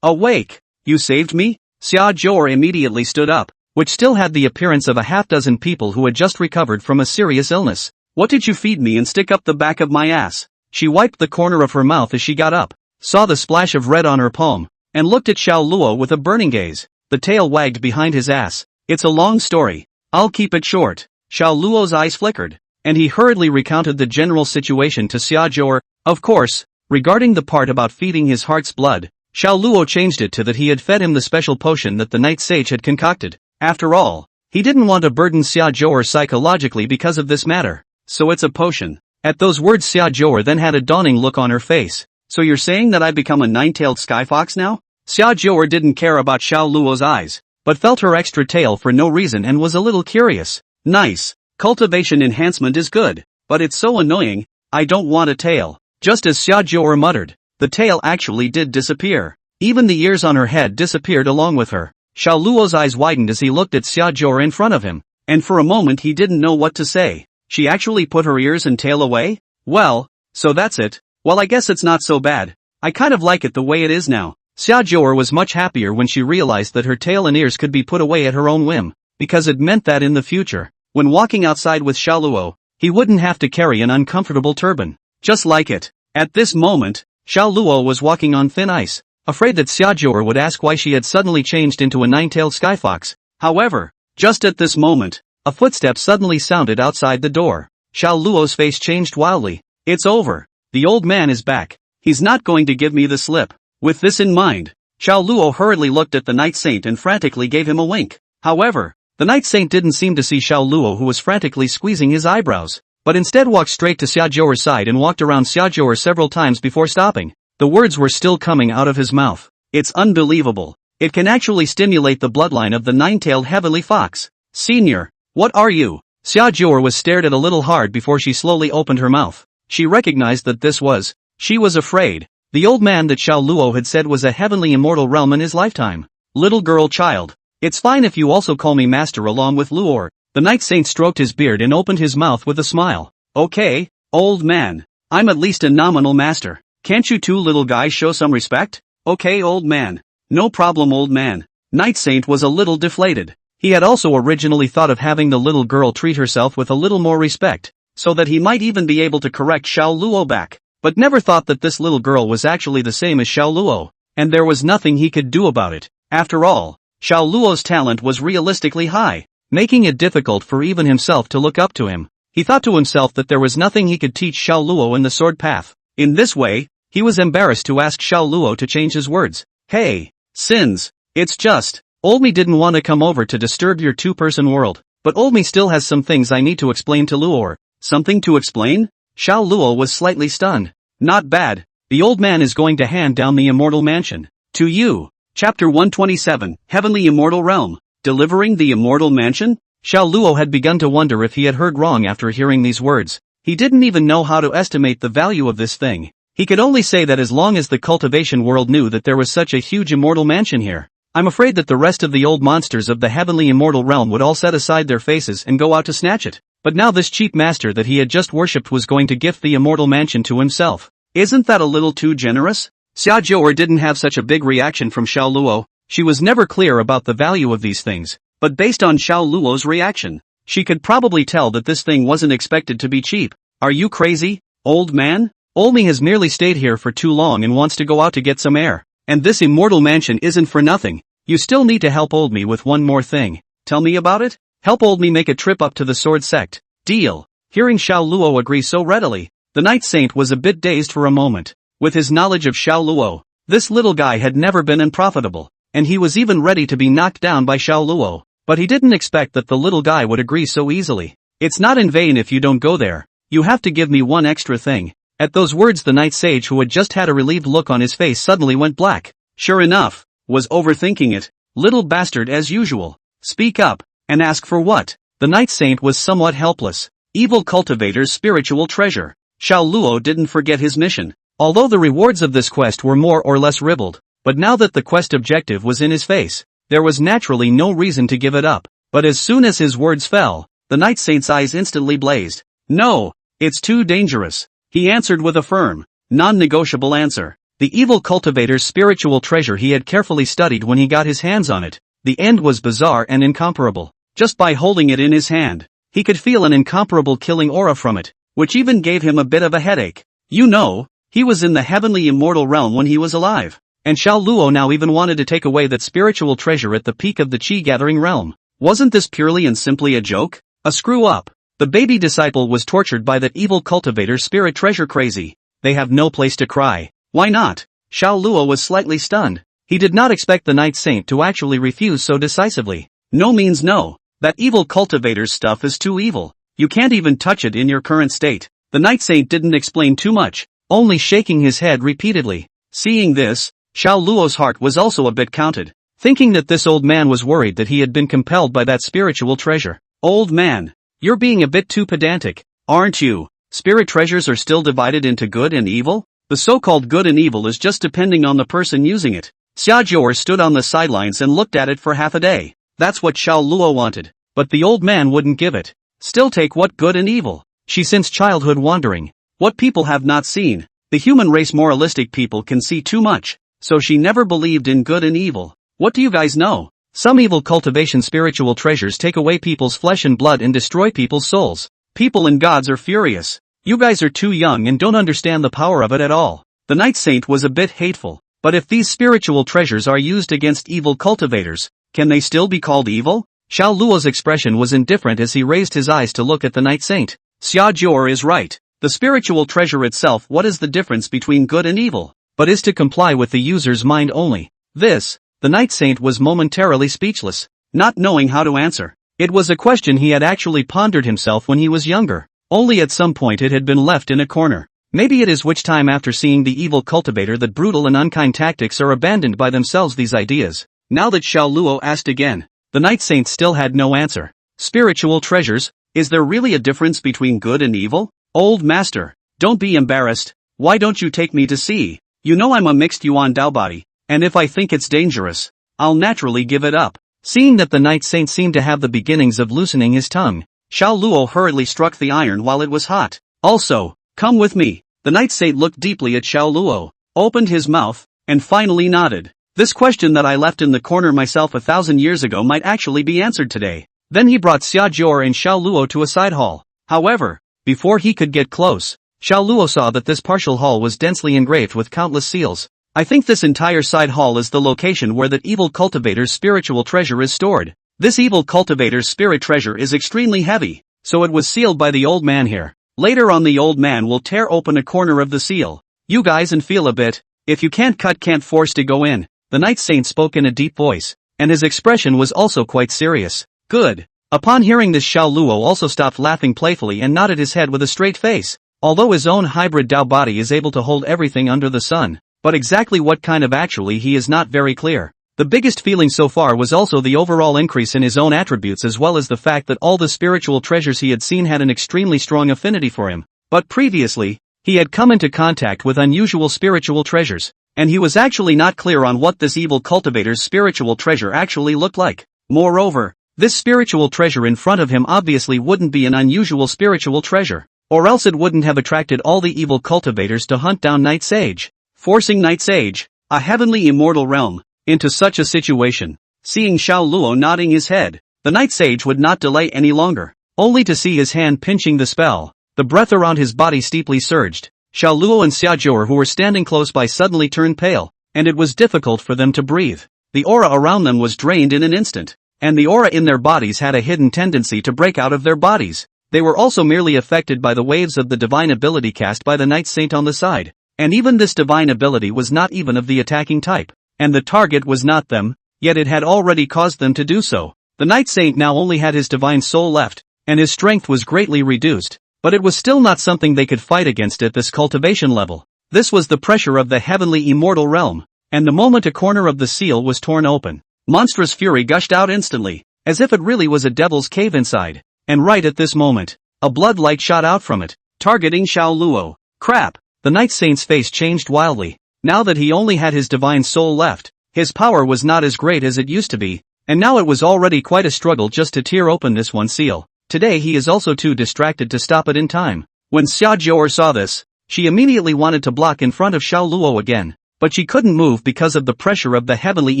Awake? You saved me? Xia Zhou immediately stood up, which still had the appearance of a half-dozen people who had just recovered from a serious illness. What did you feed me and stick up the back of my ass? She wiped the corner of her mouth as she got up, saw the splash of red on her palm, and looked at Xiao Luo with a burning gaze. The tail wagged behind his ass. It's a long story. I'll keep it short. Xiao Luo's eyes flickered, and he hurriedly recounted the general situation to Xiaojou. Of course, regarding the part about feeding his heart's blood, Xiao Luo changed it to that he had fed him the special potion that the night sage had concocted. After all, he didn't want to burden Xiaojou psychologically because of this matter. So it's a potion. At those words Xiaojou then had a dawning look on her face. So you're saying that I've become a nine-tailed sky fox now? Xiaojou didn't care about Xiao Luo's eyes, but felt her extra tail for no reason and was a little curious. Nice. Cultivation enhancement is good, but it's so annoying. I don't want a tail. Just as Xiaojou muttered, the tail actually did disappear. Even the ears on her head disappeared along with her. Xiao Luo's eyes widened as he looked at Xiaojou in front of him, and for a moment he didn't know what to say. She actually put her ears and tail away? Well, so that's it. Well, I guess it's not so bad. I kind of like it the way it is now. Xiaojou was much happier when she realized that her tail and ears could be put away at her own whim, because it meant that in the future, when walking outside with Xiao Luo, he wouldn't have to carry an uncomfortable turban. Just like it. At this moment, Xiao Luo was walking on thin ice, afraid that Xiaojou would ask why she had suddenly changed into a nine-tailed sky fox. However, just at this moment, a footstep suddenly sounded outside the door. Xiao Luo's face changed wildly. It's over. The old man is back. He's not going to give me the slip. With this in mind, Xiao Luo hurriedly looked at the Night Saint and frantically gave him a wink. However, the Night Saint didn't seem to see Xiao Luo, who was frantically squeezing his eyebrows, but instead walked straight to Xiaojou's side and walked around Xiaojou several times before stopping. The words were still coming out of his mouth. It's unbelievable. It can actually stimulate the bloodline of the nine-tailed heavenly fox. Senior, what are you? Xiaojou was stared at a little hard before she slowly opened her mouth. She recognized that this was. She was afraid. The old man that Xiao Luo had said was a heavenly immortal realm in his lifetime. Little girl child. It's fine if you also call me master along with Luor. The Night Saint stroked his beard and opened his mouth with a smile. Okay, old man. I'm at least a nominal master. Can't you two little guys show some respect? Okay, old man. No problem, old man. Night Saint was a little deflated. He had also originally thought of having the little girl treat herself with a little more respect, so that he might even be able to correct Xiao Luo back, but never thought that this little girl was actually the same as Xiao Luo, and there was nothing he could do about it. After all, Xiao Luo's talent was realistically high, making it difficult for even himself to look up to him. He thought to himself that there was nothing he could teach Xiao Luo in the sword path. In this way, he was embarrassed to ask Xiao Luo to change his words. Hey, Sins, it's just, Oldme didn't want to come over to disturb your two-person world, but Oldme still has some things I need to explain to Luor. Something to explain? Xiao Luo was slightly stunned. Not bad. The old man is going to hand down the immortal mansion to you. Chapter 127, Heavenly Immortal Realm. Delivering the immortal mansion? Xiao Luo had begun to wonder if he had heard wrong after hearing these words. He didn't even know how to estimate the value of this thing. He could only say that as long as the cultivation world knew that there was such a huge immortal mansion here, I'm afraid that the rest of the old monsters of the heavenly immortal realm would all set aside their faces and go out to snatch it. But now this cheap master that he had just worshipped was going to gift the immortal mansion to himself. Isn't that a little too generous? Xiaojou didn't have such a big reaction from Xiao Luo. She was never clear about the value of these things, but based on Xiao Luo's reaction, she could probably tell that this thing wasn't expected to be cheap. Are you crazy, old man? Olmi has merely stayed here for too long and wants to go out to get some air. And this immortal mansion isn't for nothing. You still need to help Oldme with one more thing. Tell me about it? Help Oldme make a trip up to the sword sect. Deal. Hearing Xiao Luo agree so readily, the Night Saint was a bit dazed for a moment. With his knowledge of Xiao Luo, this little guy had never been unprofitable, and he was even ready to be knocked down by Xiao Luo, but he didn't expect that the little guy would agree so easily. It's not in vain if you don't go there. You have to give me one extra thing. At those words the Night Sage, who had just had a relieved look on his face, suddenly went black. Sure enough, was overthinking it. Little bastard as usual. Speak up, and ask for what? The Night Saint was somewhat helpless. Evil cultivator's spiritual treasure. Xiao Luo didn't forget his mission, although the rewards of this quest were more or less ribald. But now that the quest objective was in his face, there was naturally no reason to give it up. But as soon as his words fell, the Night Saint's eyes instantly blazed. No, it's too dangerous. He answered with a firm, non-negotiable answer. The evil cultivator's spiritual treasure he had carefully studied when he got his hands on it. The end was bizarre and incomparable. Just by holding it in his hand, he could feel an incomparable killing aura from it, which even gave him a bit of a headache. You know, he was in the heavenly immortal realm when he was alive. And Xiao Luo now even wanted to take away that spiritual treasure at the peak of the chi-gathering realm. Wasn't this purely and simply a joke? A screw-up? The baby disciple was tortured by that evil cultivator's spirit treasure crazy. They have no place to cry. Why not? Xiao Luo was slightly stunned. He did not expect the Night Saint to actually refuse so decisively. No means no. That evil cultivator's stuff is too evil. You can't even touch it in your current state. The Night Saint didn't explain too much, only shaking his head repeatedly. Seeing this, Xiao Luo's heart was also a bit counted, thinking that this old man was worried that he had been compelled by that spiritual treasure. Old man, you're being a bit too pedantic, aren't you? Spirit treasures are still divided into good and evil? The so-called good and evil is just depending on the person using it. Xia Jior stood on the sidelines and looked at it for half a day. That's what Xiao Luo wanted, but the old man wouldn't give it. Still take what good and evil? She since childhood wandering. What people have not seen. The human race moralistic people can see too much, so she never believed in good and evil. What do you guys know? Some evil cultivation spiritual treasures take away people's flesh and blood and destroy people's souls. People and gods are furious. You guys are too young and don't understand the power of it at all. The Night Saint was a bit hateful, but if these spiritual treasures are used against evil cultivators, can they still be called evil? Xiao Luo's expression was indifferent as he raised his eyes to look at the Night Saint. Xia Jior is right. The spiritual treasure itself, what is the difference between good and evil? But is to comply with the user's mind only. The Night Saint was momentarily speechless, not knowing how to answer. It was a question he had actually pondered himself when he was younger. Only at some point it had been left in a corner. Maybe it is which time after seeing the evil cultivator that brutal and unkind tactics are abandoned by themselves these ideas. Now that Xiao Luo asked again, the Night Saint still had no answer. Spiritual treasures, is there really a difference between good and evil? Old master, don't be embarrassed. Why don't you take me to see? You know I'm a mixed Yuan Dao body, and if I think it's dangerous, I'll naturally give it up. Seeing that the Night Saint seemed to have the beginnings of loosening his tongue, Xiao Luo hurriedly struck the iron while it was hot. Also, come with me. The Night Saint looked deeply at Xiao Luo, opened his mouth, and finally nodded. This question that I left in the corner myself 1,000 years ago might actually be answered today. Then he brought Xia Jior and Xiao Luo to a side hall. However, before he could get close, Xiao Luo saw that this partial hall was densely engraved with countless seals. I think this entire side hall is the location where that evil cultivator's spiritual treasure is stored. This evil cultivator's spirit treasure is extremely heavy, so it was sealed by the old man here. Later on the old man will tear open a corner of the seal. You guys and feel a bit. If you can't cut, can't force to go in. The Night Saint spoke in a deep voice, and his expression was also quite serious. Good. Upon hearing this, Xiao Luo also stopped laughing playfully and nodded his head with a straight face. Although his own hybrid Dao body is able to hold everything under the sun, but exactly what kind of actually he is not very clear. The biggest feeling so far was also the overall increase in his own attributes, as well as the fact that all the spiritual treasures he had seen had an extremely strong affinity for him. But previously, he had come into contact with unusual spiritual treasures, and he was actually not clear on what this evil cultivator's spiritual treasure actually looked like. Moreover, this spiritual treasure in front of him obviously wouldn't be an unusual spiritual treasure, or else it wouldn't have attracted all the evil cultivators to hunt down Night Sage, forcing Night Sage, a heavenly immortal realm, into such a situation. Seeing Xiao Luo nodding his head, the Night Sage would not delay any longer, only to see his hand pinching the spell. The breath around his body steeply surged. Xiao Luo and Xia Jior, who were standing close by, suddenly turned pale, and it was difficult for them to breathe. The aura around them was drained in an instant, and the aura in their bodies had a hidden tendency to break out of their bodies. They were also merely affected by the waves of the divine ability cast by the Night Saint on the side, and even this divine ability was not even of the attacking type, and the target was not them, yet it had already caused them to do so. The Night Saint now only had his divine soul left, and his strength was greatly reduced, but it was still not something they could fight against at this cultivation level. This was the pressure of the heavenly immortal realm, and the moment a corner of the seal was torn open, monstrous fury gushed out instantly, as if it really was a devil's cave inside, and right at this moment, a blood light shot out from it, targeting Xiao Luo. Crap! The Night Saint's face changed wildly. Now that he only had his divine soul left, his power was not as great as it used to be, and now it was already quite a struggle just to tear open this one seal. Today he is also too distracted to stop it in time. When Xia Jior saw this, she immediately wanted to block in front of Xiao Luo again, but she couldn't move because of the pressure of the heavenly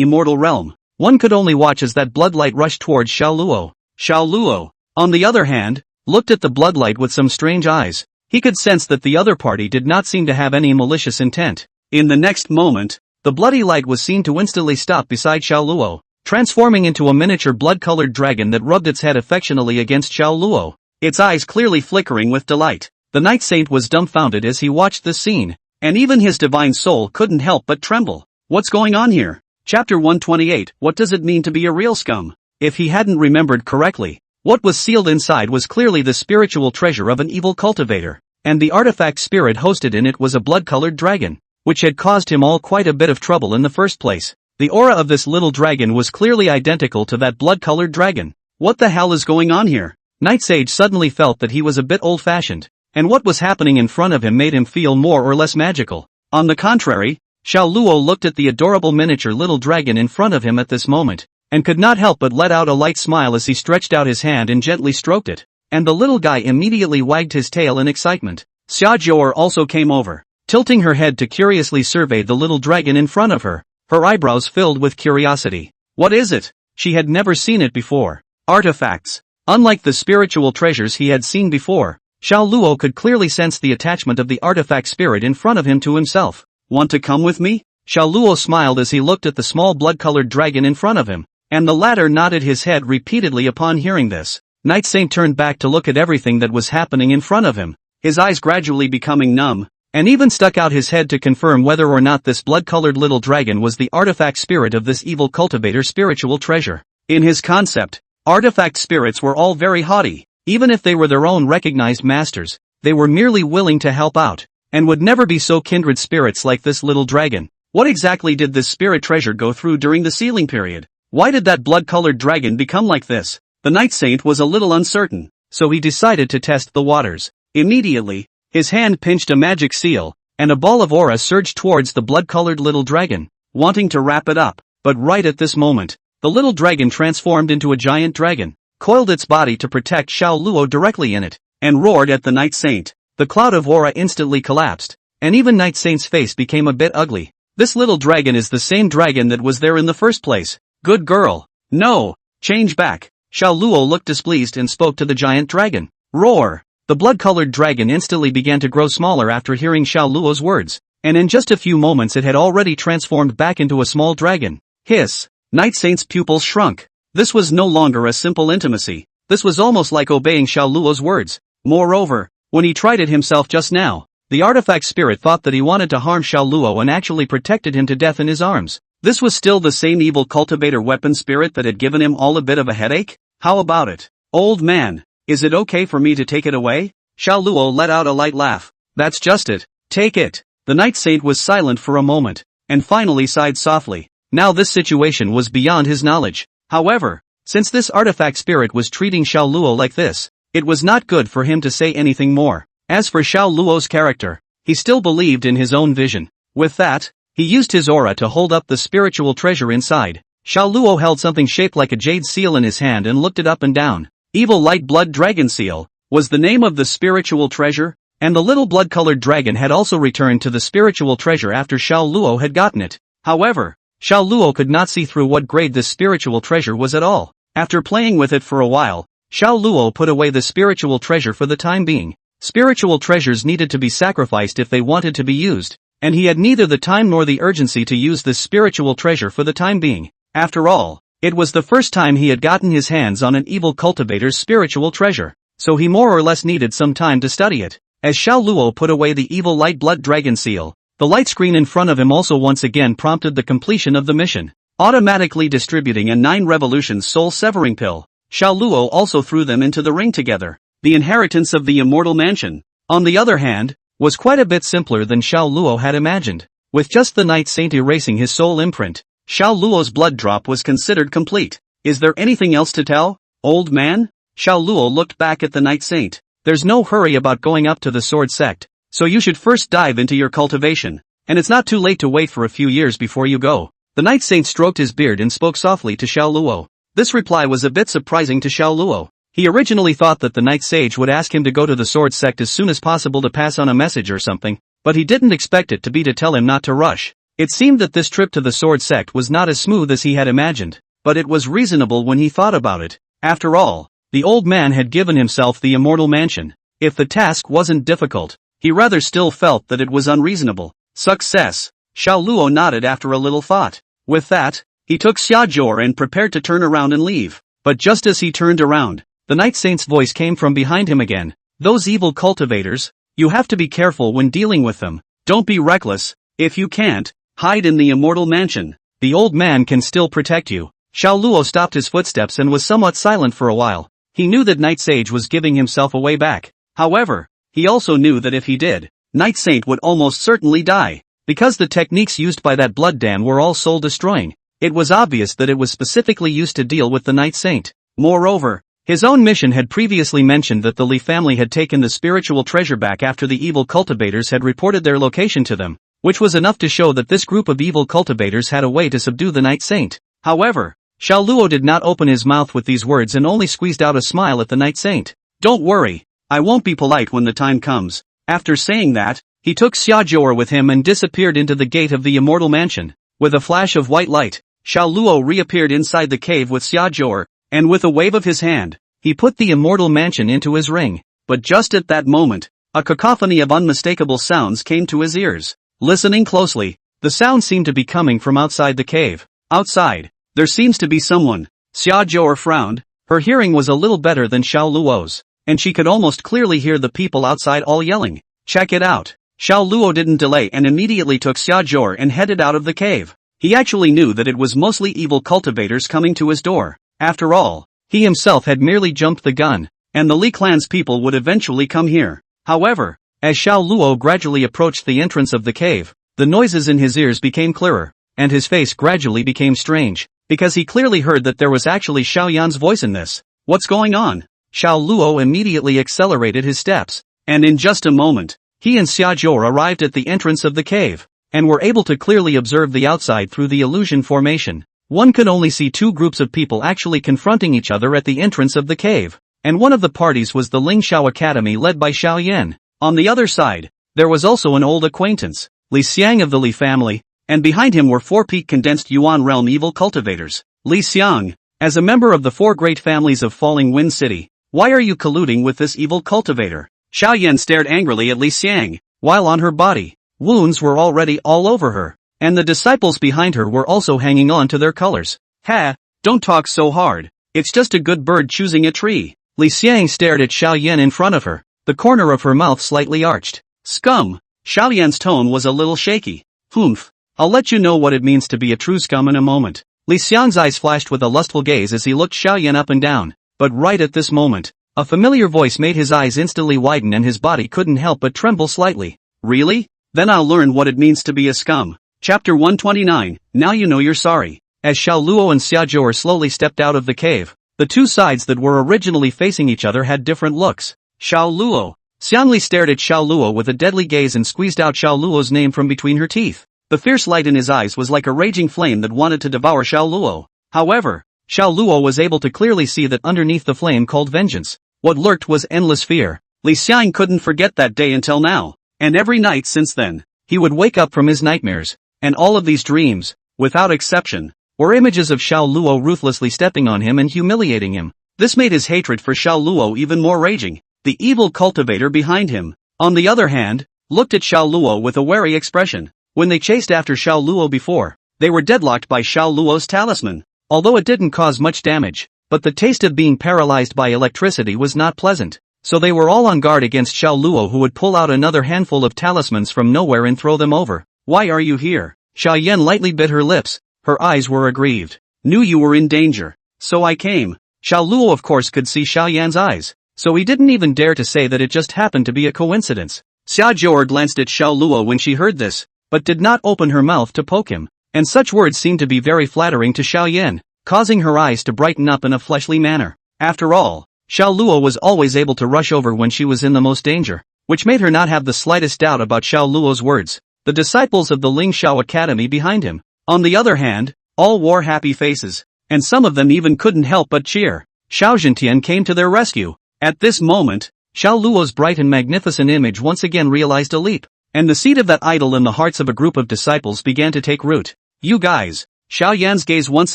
immortal realm. One could only watch as that bloodlight rushed towards Xiao Luo. Xiao Luo, on the other hand, looked at the bloodlight with some strange eyes. He could sense that the other party did not seem to have any malicious intent. In the next moment, the bloody light was seen to instantly stop beside Xiao Luo, transforming into a miniature blood-colored dragon that rubbed its head affectionately against Xiao Luo, its eyes clearly flickering with delight. The Night Saint was dumbfounded as he watched this scene, and even his divine soul couldn't help but tremble. What's going on here? Chapter 128. What does it mean to be a real scum? If he hadn't remembered correctly, what was sealed inside was clearly the spiritual treasure of an evil cultivator, and the artifact spirit hosted in it was a blood-colored dragon, which had caused him all quite a bit of trouble in the first place. The aura of this little dragon was clearly identical to that blood-colored dragon. What the hell is going on here? Night Sage suddenly felt that he was a bit old-fashioned, and what was happening in front of him made him feel more or less magical. On the contrary, Xiao Luo looked at the adorable miniature little dragon in front of him at this moment, and could not help but let out a light smile as he stretched out his hand and gently stroked it, and the little guy immediately wagged his tail in excitement. Xia Zhou'er also came over, tilting her head to curiously survey the little dragon in front of her, her eyebrows filled with curiosity. What is it? She had never seen it before. Artifacts. Unlike the spiritual treasures he had seen before, Xiao Luo could clearly sense the attachment of the artifact spirit in front of him to himself. Want to come with me? Xiao Luo smiled as he looked at the small blood-colored dragon in front of him, and the latter nodded his head repeatedly upon hearing this. Night Saint turned back to look at everything that was happening in front of him, his eyes gradually becoming numb, and even stuck out his head to confirm whether or not this blood-colored little dragon was the artifact spirit of this evil cultivator's spiritual treasure. In his concept, artifact spirits were all very haughty. Even if they were their own recognized masters, they were merely willing to help out, and would never be so kindred spirits like this little dragon. What exactly did this spirit treasure go through during the sealing period? Why did that blood-colored dragon become like this? The Night Saint was a little uncertain, so he decided to test the waters. Immediately, his hand pinched a magic seal, and a ball of aura surged towards the blood-colored little dragon, wanting to wrap it up. But right at this moment, the little dragon transformed into a giant dragon, coiled its body to protect Xiao Luo directly in it, and roared at the Night Saint. The cloud of aura instantly collapsed, and even Night Saint's face became a bit ugly. This little dragon is the same dragon that was there in the first place. Good girl. No, change back. Xiao Luo looked displeased and spoke to the giant dragon. Roar. The blood-colored dragon instantly began to grow smaller after hearing Xiao Luo's words, and in just a few moments it had already transformed back into a small dragon. Hiss. Night Saint's pupils shrunk. This was no longer a simple intimacy. This was almost like obeying Xiao Luo's words. Moreover, when he tried it himself just now, the artifact spirit thought that he wanted to harm Xiao Luo and actually protected him to death in his arms. This was still the same evil cultivator weapon spirit that had given him all a bit of a headache? How about it? Old man, is it okay for me to take it away? Xiao Luo let out a light laugh. That's just it. Take it. The Night Saint was silent for a moment, and finally sighed softly. Now this situation was beyond his knowledge. However, since this artifact spirit was treating Xiao Luo like this, it was not good for him to say anything more. As for Xiao Luo's character, he still believed in his own vision. With that, he used his aura to hold up the spiritual treasure inside. Xiao Luo held something shaped like a jade seal in his hand and looked it up and down. Evil Light Blood Dragon Seal was the name of the spiritual treasure, and the little blood-colored dragon had also returned to the spiritual treasure after Xiao Luo had gotten it. However, Xiao Luo could not see through what grade this spiritual treasure was at all. After playing with it for a while, Xiao Luo put away the spiritual treasure for the time being. Spiritual treasures needed to be sacrificed if they wanted to be used, and he had neither the time nor the urgency to use this spiritual treasure for the time being. After all, it was the first time he had gotten his hands on an evil cultivator's spiritual treasure, so he more or less needed some time to study it. As Xiao Luo put away the evil light blood dragon seal, the light screen in front of him also once again prompted the completion of the mission, automatically distributing a 9 revolutions soul-severing pill. Xiao Luo also threw them into the ring together. The inheritance of the immortal mansion, on the other hand, was quite a bit simpler than Xiao Luo had imagined. With just the Night Saint erasing his soul imprint, Xiao Luo's blood drop was considered complete. Is there anything else to tell, old man? Xiao Luo looked back at the Night Saint. There's no hurry about going up to the sword sect, so you should first dive into your cultivation, and it's not too late to wait for a few years before you go. The Night Saint stroked his beard and spoke softly to Xiao Luo. This reply was a bit surprising to Xiao Luo. He originally thought that the Night Sage would ask him to go to the sword sect as soon as possible to pass on a message or something, but he didn't expect it to be to tell him not to rush. It seemed that this trip to the sword sect was not as smooth as he had imagined, but it was reasonable when he thought about it. After all, the old man had given himself the immortal mansion, If the task wasn't difficult, he rather still felt that it was unreasonable. Success. Xiao Luo nodded after a little thought. With that, he took Xiaojor and prepared to turn around and leave. But just as he turned around, the Night Saint's voice came from behind him again. Those evil cultivators, you have to be careful when dealing with them. Don't be reckless. If you can't, hide in the immortal mansion. The old man can still protect you. Xiao Luo stopped his footsteps and was somewhat silent for a while. He knew that Night Sage was giving himself away back. However, he also knew that if he did, Night Saint would almost certainly die. Because the techniques used by that blood dam were all soul-destroying, it was obvious that it was specifically used to deal with the Night Saint. Moreover, his own mission had previously mentioned that the Li family had taken the spiritual treasure back after the evil cultivators had reported their location to them, which was enough to show that this group of evil cultivators had a way to subdue the Night Saint. However, Xiao Luo did not open his mouth with these words and only squeezed out a smile at the Night Saint. Don't worry, I won't be polite when the time comes. After saying that, he took Xiaojor with him and disappeared into the gate of the immortal mansion. With a flash of white light, Xiao Luo reappeared inside the cave with Xiaojor, and with a wave of his hand, he put the immortal mansion into his ring. But just at that moment, a cacophony of unmistakable sounds came to his ears. Listening closely, the sound seemed to be coming from outside the cave. Outside, there seems to be someone. Xiaojor frowned. Her hearing was a little better than Xiao Luo's, and she could almost clearly hear the people outside all yelling. Check it out. Xiao Luo didn't delay and immediately took Xiaojor and headed out of the cave. He actually knew that it was mostly evil cultivators coming to his door. After all, he himself had merely jumped the gun, and the Li clan's people would eventually come here. However, as Xiao Luo gradually approached the entrance of the cave, the noises in his ears became clearer, and his face gradually became strange, because he clearly heard that there was actually Xiao Yan's voice in this. What's going on? Xiao Luo immediately accelerated his steps, and in just a moment, he and Xiaojor arrived at the entrance of the cave, and were able to clearly observe the outside through the illusion formation. One could only see two groups of people actually confronting each other at the entrance of the cave, and one of the parties was the Ling Xiao Academy led by Xiao Yan. On the other side, there was also an old acquaintance, Li Xiang of the Li family, and behind him were four peak condensed Yuan realm evil cultivators. Li Xiang, as a member of the four great families of Falling Wind City, why are you colluding with this evil cultivator? Xiao Yan stared angrily at Li Xiang, while on her body, wounds were already all over her, and the disciples behind her were also hanging on to their colors. Ha, don't talk so hard, it's just a good bird choosing a tree. Li Xiang stared at Xiao Yan in front of her, the corner of her mouth slightly arched. Scum! Xiao Yan's tone was a little shaky. Humph, I'll let you know what it means to be a true scum in a moment. Li Xiang's eyes flashed with a lustful gaze as he looked Xiao Yan up and down, but right at this moment, a familiar voice made his eyes instantly widen and his body couldn't help but tremble slightly. Really? Then I'll learn what it means to be a scum. Chapter 129, Now You Know You're Sorry. As Xiao Luo and Xiaojor slowly stepped out of the cave, the two sides that were originally facing each other had different looks. Xiao Luo. Xiangli stared at Xiao Luo with a deadly gaze and squeezed out Xiao Luo's name from between her teeth. The fierce light in his eyes was like a raging flame that wanted to devour Xiao Luo. However, Xiao Luo was able to clearly see that underneath the flame called vengeance, what lurked was endless fear. Li Xiang couldn't forget that day until now, and every night since then, he would wake up from his nightmares, and all of these dreams, without exception, were images of Xiao Luo ruthlessly stepping on him and humiliating him. This made his hatred for Xiao Luo even more raging. The evil cultivator behind him, on the other hand, looked at Xiao Luo with a wary expression. When they chased after Xiao Luo before, they were deadlocked by Xiao Luo's talisman. Although it didn't cause much damage, but the taste of being paralyzed by electricity was not pleasant, so they were all on guard against Xiao Luo, who would pull out another handful of talismans from nowhere and throw them over. Why are you here? Xiao Yan lightly bit her lips, her eyes were aggrieved. Knew you were in danger, so I came. Xiao Luo of course could see Xiao Yan's eyes, so he didn't even dare to say that it just happened to be a coincidence. Xiaojor glanced at Xiao Luo when she heard this, but did not open her mouth to poke him, and such words seemed to be very flattering to Xiao Yan, causing her eyes to brighten up in a fleshly manner. After all, Xiao Luo was always able to rush over when she was in the most danger, which made her not have the slightest doubt about Xiao Luo's words. The disciples of the Ling Xiao Academy behind him, on the other hand, all wore happy faces, and some of them even couldn't help but cheer. Xiao Zhentian came to their rescue. At this moment, Xiao Luo's bright and magnificent image once again realized a leap, and the seed of that idol in the hearts of a group of disciples began to take root. You guys. Xiao Yan's gaze once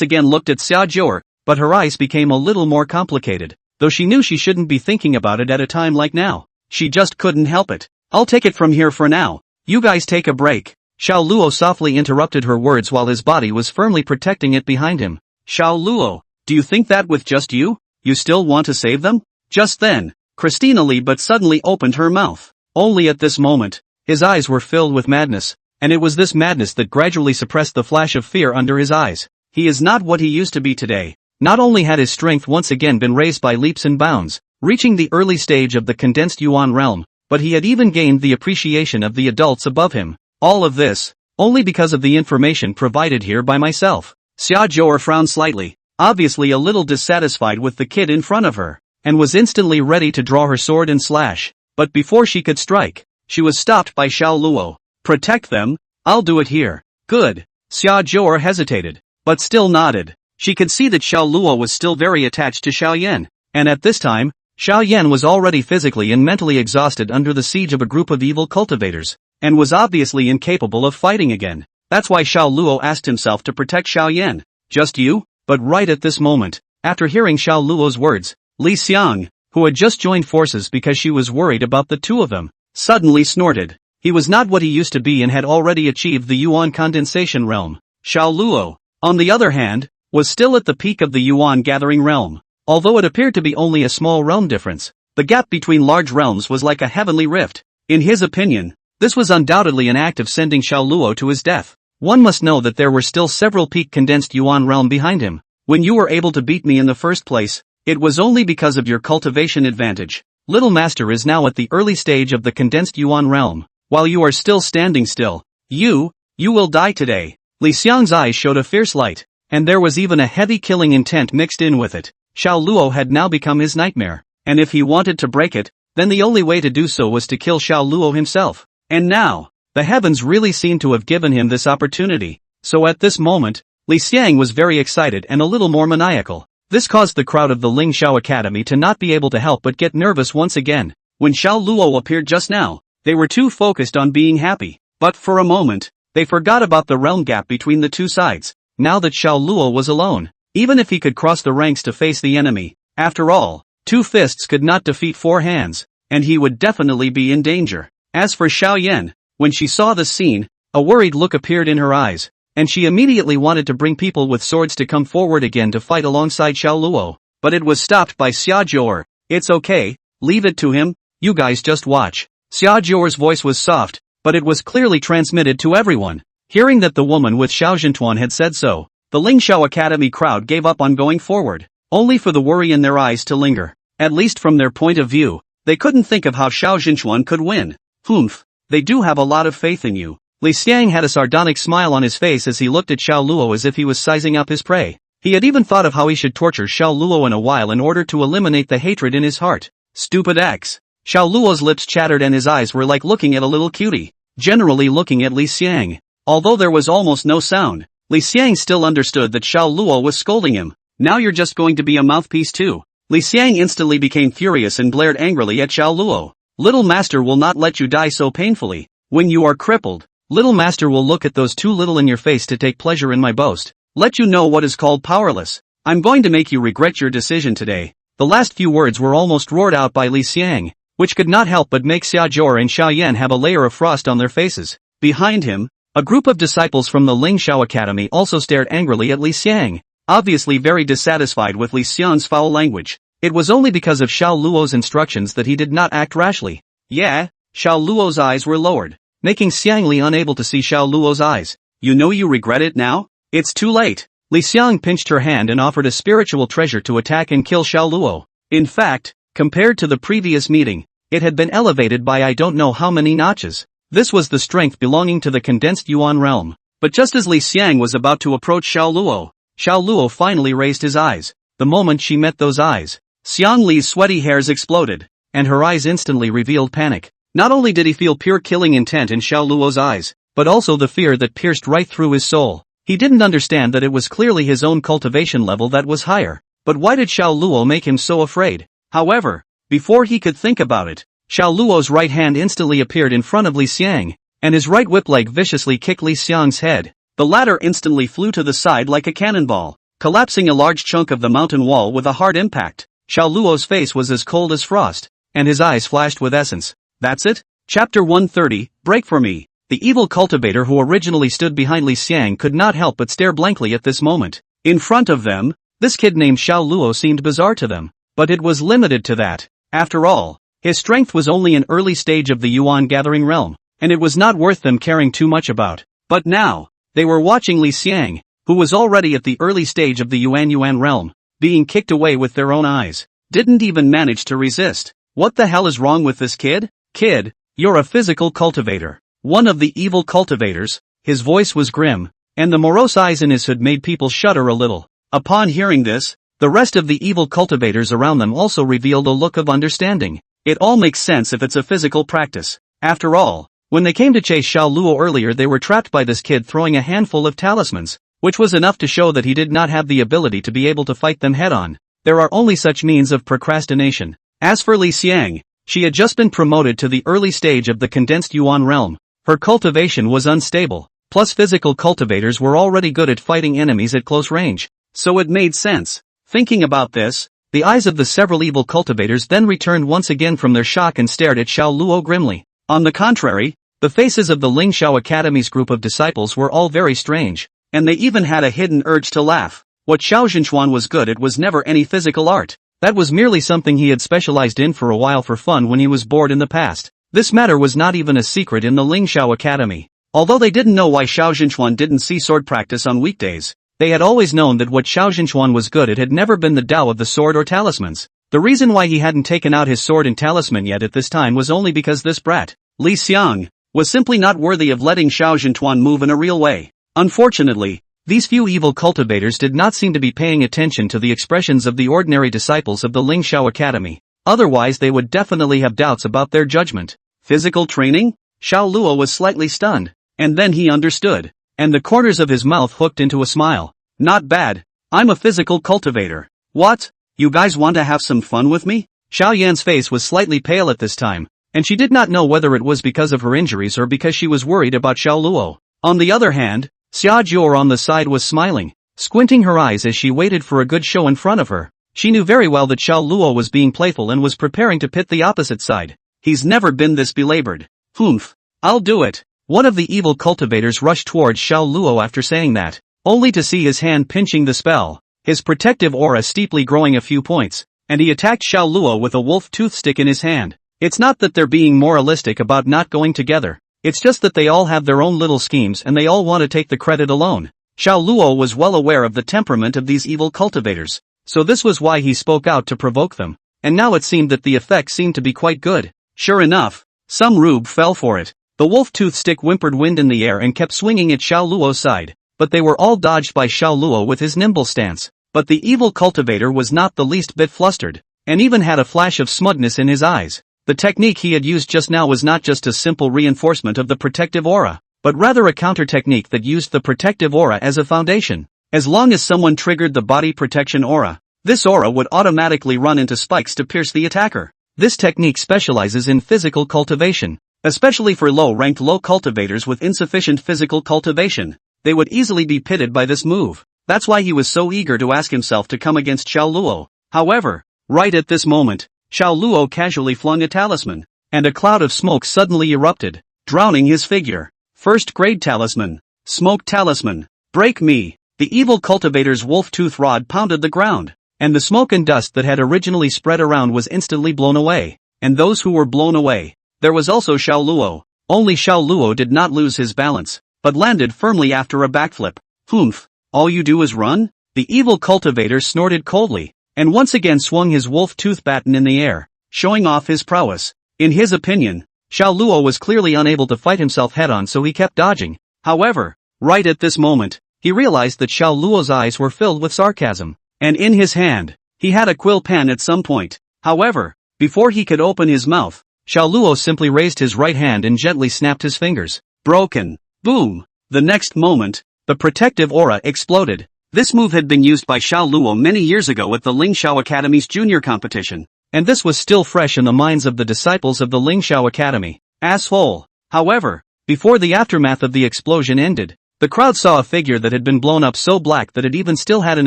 again looked at Xiaojor, but her eyes became a little more complicated, though she knew she shouldn't be thinking about it at a time like now. she just couldn't help it. I'll take it from here for now. You guys take a break. Xiao Luo softly interrupted her words while his body was firmly protecting it behind him. Xiao Luo, do you think that with just you still want to save them? Just then, Christina Lee but suddenly opened her mouth. Only at this moment, his eyes were filled with madness, and it was this madness that gradually suppressed the flash of fear under his eyes. He is not what he used to be today. Not only had his strength once again been raised by leaps and bounds, reaching the early stage of the condensed Yuan realm, but he had even gained the appreciation of the adults above him. All of this, only because of the information provided here by myself. Xia Zhou frowned slightly, obviously a little dissatisfied with the kid in front of her, and was instantly ready to draw her sword and slash, but before she could strike, she was stopped by Xiao Luo. Protect them? I'll do it here. Good. Xia Zhou hesitated, but still nodded. She could see that Xiao Luo was still very attached to Xiao Yan, and at this time, Xiao Yan was already physically and mentally exhausted under the siege of a group of evil cultivators, and was obviously incapable of fighting again. That's why Xiao Luo asked himself to protect Xiao Yan. Just you? But right at this moment, after hearing Xiao Luo's words, Li Xiang, who had just joined forces because she was worried about the two of them, suddenly snorted. He was not what he used to be and had already achieved the Yuan condensation realm. Xiao Luo, on the other hand, was still at the peak of the Yuan gathering realm. Although it appeared to be only a small realm difference, the gap between large realms was like a heavenly rift. In his opinion, this was undoubtedly an act of sending Xiao Luo to his death. One must know that there were still several peak condensed Yuan realm behind him. When you were able to beat me in the first place, it was only because of your cultivation advantage. Little Master is now at the early stage of the condensed Yuan realm. While you are still standing still, you will die today. Li Xiang's eyes showed a fierce light, and there was even a heavy killing intent mixed in with it. Xiao Luo had now become his nightmare, and if he wanted to break it, then the only way to do so was to kill Xiao Luo himself. And now, the heavens really seemed to have given him this opportunity. So at this moment, Li Xiang was very excited and a little more maniacal. This caused the crowd of the Ling Xiao Academy to not be able to help but get nervous once again. When Xiao Luo appeared just now, they were too focused on being happy. But for a moment, they forgot about the realm gap between the two sides. Now that Xiao Luo was alone, even if he could cross the ranks to face the enemy, after all, 2 fists could not defeat 4 hands, and he would definitely be in danger. As for Xiao Yan, when she saw the scene, a worried look appeared in her eyes, and she immediately wanted to bring people with swords to come forward again to fight alongside Xiao Luo, but it was stopped by Xia Zhou. It's okay, leave it to him, you guys just watch. Xia Zhou's voice was soft, but it was clearly transmitted to everyone. Hearing that the woman with Xiao Zhentuan had said so, the Ling Xiao Academy crowd gave up on going forward, only for the worry in their eyes to linger. At least from their point of view, they couldn't think of how Xiao Zhentuan could win. Humph, they do have a lot of faith in you. Li Xiang had a sardonic smile on his face as he looked at Xiao Luo as if he was sizing up his prey. He had even thought of how he should torture Xiao Luo in a while in order to eliminate the hatred in his heart. Stupid X. Xiao Luo's lips chattered and his eyes were like looking at a little cutie, generally looking at Li Xiang. Although there was almost no sound, Li Xiang still understood that Xiao Luo was scolding him. Now you're just going to be a mouthpiece too. Li Xiang instantly became furious and glared angrily at Xiao Luo. Little Master will not let you die so painfully. When you are crippled, Little Master will look at those too little in your face to take pleasure in my boast. Let you know what is called powerless. I'm going to make you regret your decision today. The last few words were almost roared out by Li Xiang, which could not help but make Xia Zhou and Xiao Yan have a layer of frost on their faces. Behind him, a group of disciples from the Ling Xiao Academy also stared angrily at Li Xiang, obviously very dissatisfied with Li Xiang's foul language. It was only because of Xiao Luo's instructions that he did not act rashly. Yeah, Xiao Luo's eyes were lowered, making Xiang Li unable to see Xiao Luo's eyes. You know you regret it now? It's too late. Li Xiang pinched her hand and offered a spiritual treasure to attack and kill Xiao Luo. In fact, compared to the previous meeting, it had been elevated by I don't know how many notches. This was the strength belonging to the condensed Yuan realm. But just as Li Xiang was about to approach Xiao Luo finally raised his eyes. The moment she met those eyes, Xiang Li's sweaty hairs exploded, and her eyes instantly revealed panic. Not only did he feel pure killing intent in Xiao Luo's eyes, but also the fear that pierced right through his soul. He didn't understand that it was clearly his own cultivation level that was higher. But why did Xiao Luo make him so afraid? However, before he could think about it, Xiao Luo's right hand instantly appeared in front of Li Xiang, and his right whip leg viciously kicked Li Xiang's head. The latter instantly flew to the side like a cannonball, collapsing a large chunk of the mountain wall with a hard impact. Xiao Luo's face was as cold as frost, and his eyes flashed with essence. That's it? Chapter 130, Break for Me. The evil cultivator who originally stood behind Li Xiang could not help but stare blankly at this moment. In front of them, this kid named Xiao Luo seemed bizarre to them. But it was limited to that. After all, his strength was only an early stage of the Yuan gathering realm, and it was not worth them caring too much about. But now, they were watching Li Xiang, who was already at the early stage of the Yuan realm, being kicked away with their own eyes. Didn't even manage to resist. What the hell is wrong with this kid? Kid, you're a physical cultivator. One of the evil cultivators, his voice was grim, and the morose eyes in his hood made people shudder a little. Upon hearing this, the rest of the evil cultivators around them also revealed a look of understanding. It all makes sense if it's a physical practice. After all, when they came to chase Xiao Luo earlier, they were trapped by this kid throwing a handful of talismans, which was enough to show that he did not have the ability to be able to fight them head-on. There are only such means of procrastination. As for Li Xiang, she had just been promoted to the early stage of the condensed Yuan realm. Her cultivation was unstable, plus physical cultivators were already good at fighting enemies at close range, so it made sense. Thinking about this, the eyes of the several evil cultivators then returned once again from their shock and stared at Xiao Luo grimly. On the contrary, the faces of the Ling Xiao Academy's group of disciples were all very strange, and they even had a hidden urge to laugh. What Xiao Zhenchuan was good at was never any physical art. That was merely something he had specialized in for a while for fun when he was bored in the past. This matter was not even a secret in the Ling Xiao Academy. Although they didn't know why Xiao Zhenchuan didn't see sword practice on weekdays, they had always known that what Xiao Zhenchuan was good at had never been the Tao of the sword or talismans. The reason why he hadn't taken out his sword and talisman yet at this time was only because this brat, Li Xiang, was simply not worthy of letting Xiao Zhenchuan move in a real way. Unfortunately, these few evil cultivators did not seem to be paying attention to the expressions of the ordinary disciples of the Ling Xiao Academy. Otherwise they would definitely have doubts about their judgment. Physical training? Xiao Luo was slightly stunned, and then he understood, and the corners of his mouth hooked into a smile. Not bad. I'm a physical cultivator. What? You guys want to have some fun with me? Xiao Yan's face was slightly pale at this time, and she did not know whether it was because of her injuries or because she was worried about Xiao Luo. On the other hand, Xia Jior on the side was smiling, squinting her eyes as she waited for a good show in front of her. She knew very well that Xiao Luo was being playful and was preparing to pit the opposite side. He's never been this belabored. Humph. I'll do it. One of the evil cultivators rushed towards Xiao Luo after saying that, only to see his hand pinching the spell, his protective aura steeply growing a few points, and he attacked Xiao Luo with a wolf tooth stick in his hand. It's not that they're being moralistic about not going together. It's just that they all have their own little schemes and they all want to take the credit alone. Xiao Luo was well aware of the temperament of these evil cultivators, so this was why he spoke out to provoke them, and now it seemed that the effect seemed to be quite good. Sure enough, some rube fell for it. The wolf tooth stick whimpered wind in the air and kept swinging at Xiao Luo's side, but they were all dodged by Xiao Luo with his nimble stance. But the evil cultivator was not the least bit flustered, and even had a flash of smugness in his eyes. The technique he had used just now was not just a simple reinforcement of the protective aura, but rather a counter-technique that used the protective aura as a foundation. As long as someone triggered the body protection aura, this aura would automatically run into spikes to pierce the attacker. This technique specializes in physical cultivation, especially for low-ranked low cultivators with insufficient physical cultivation. They would easily be pitted by this move. That's why he was so eager to ask himself to come against Xiao Luo. However, right at this moment, Xiao Luo casually flung a talisman, and a cloud of smoke suddenly erupted, drowning his figure. First grade talisman. Smoke talisman. Break me. The evil cultivator's wolf tooth rod pounded the ground, and the smoke and dust that had originally spread around was instantly blown away. And those who were blown away, there was also Xiao Luo. Only Xiao Luo did not lose his balance, but landed firmly after a backflip. Humph. All you do is run? The evil cultivator snorted coldly, and once again swung his wolf tooth baton in the air, showing off his prowess. In his opinion, Xiao Luo was clearly unable to fight himself head-on, so he kept dodging. However, right at this moment, he realized that Xiao Luo's eyes were filled with sarcasm, and in his hand, he had a quill pen at some point. However, before he could open his mouth, Xiao Luo simply raised his right hand and gently snapped his fingers. Broken. Boom. The next moment, the protective aura exploded. This move had been used by Xiao Luo many years ago at the Ling Xiao Academy's junior competition, and this was still fresh in the minds of the disciples of the Ling Xiao Academy. Asshole. However, before the aftermath of the explosion ended, the crowd saw a figure that had been blown up so black that it even still had an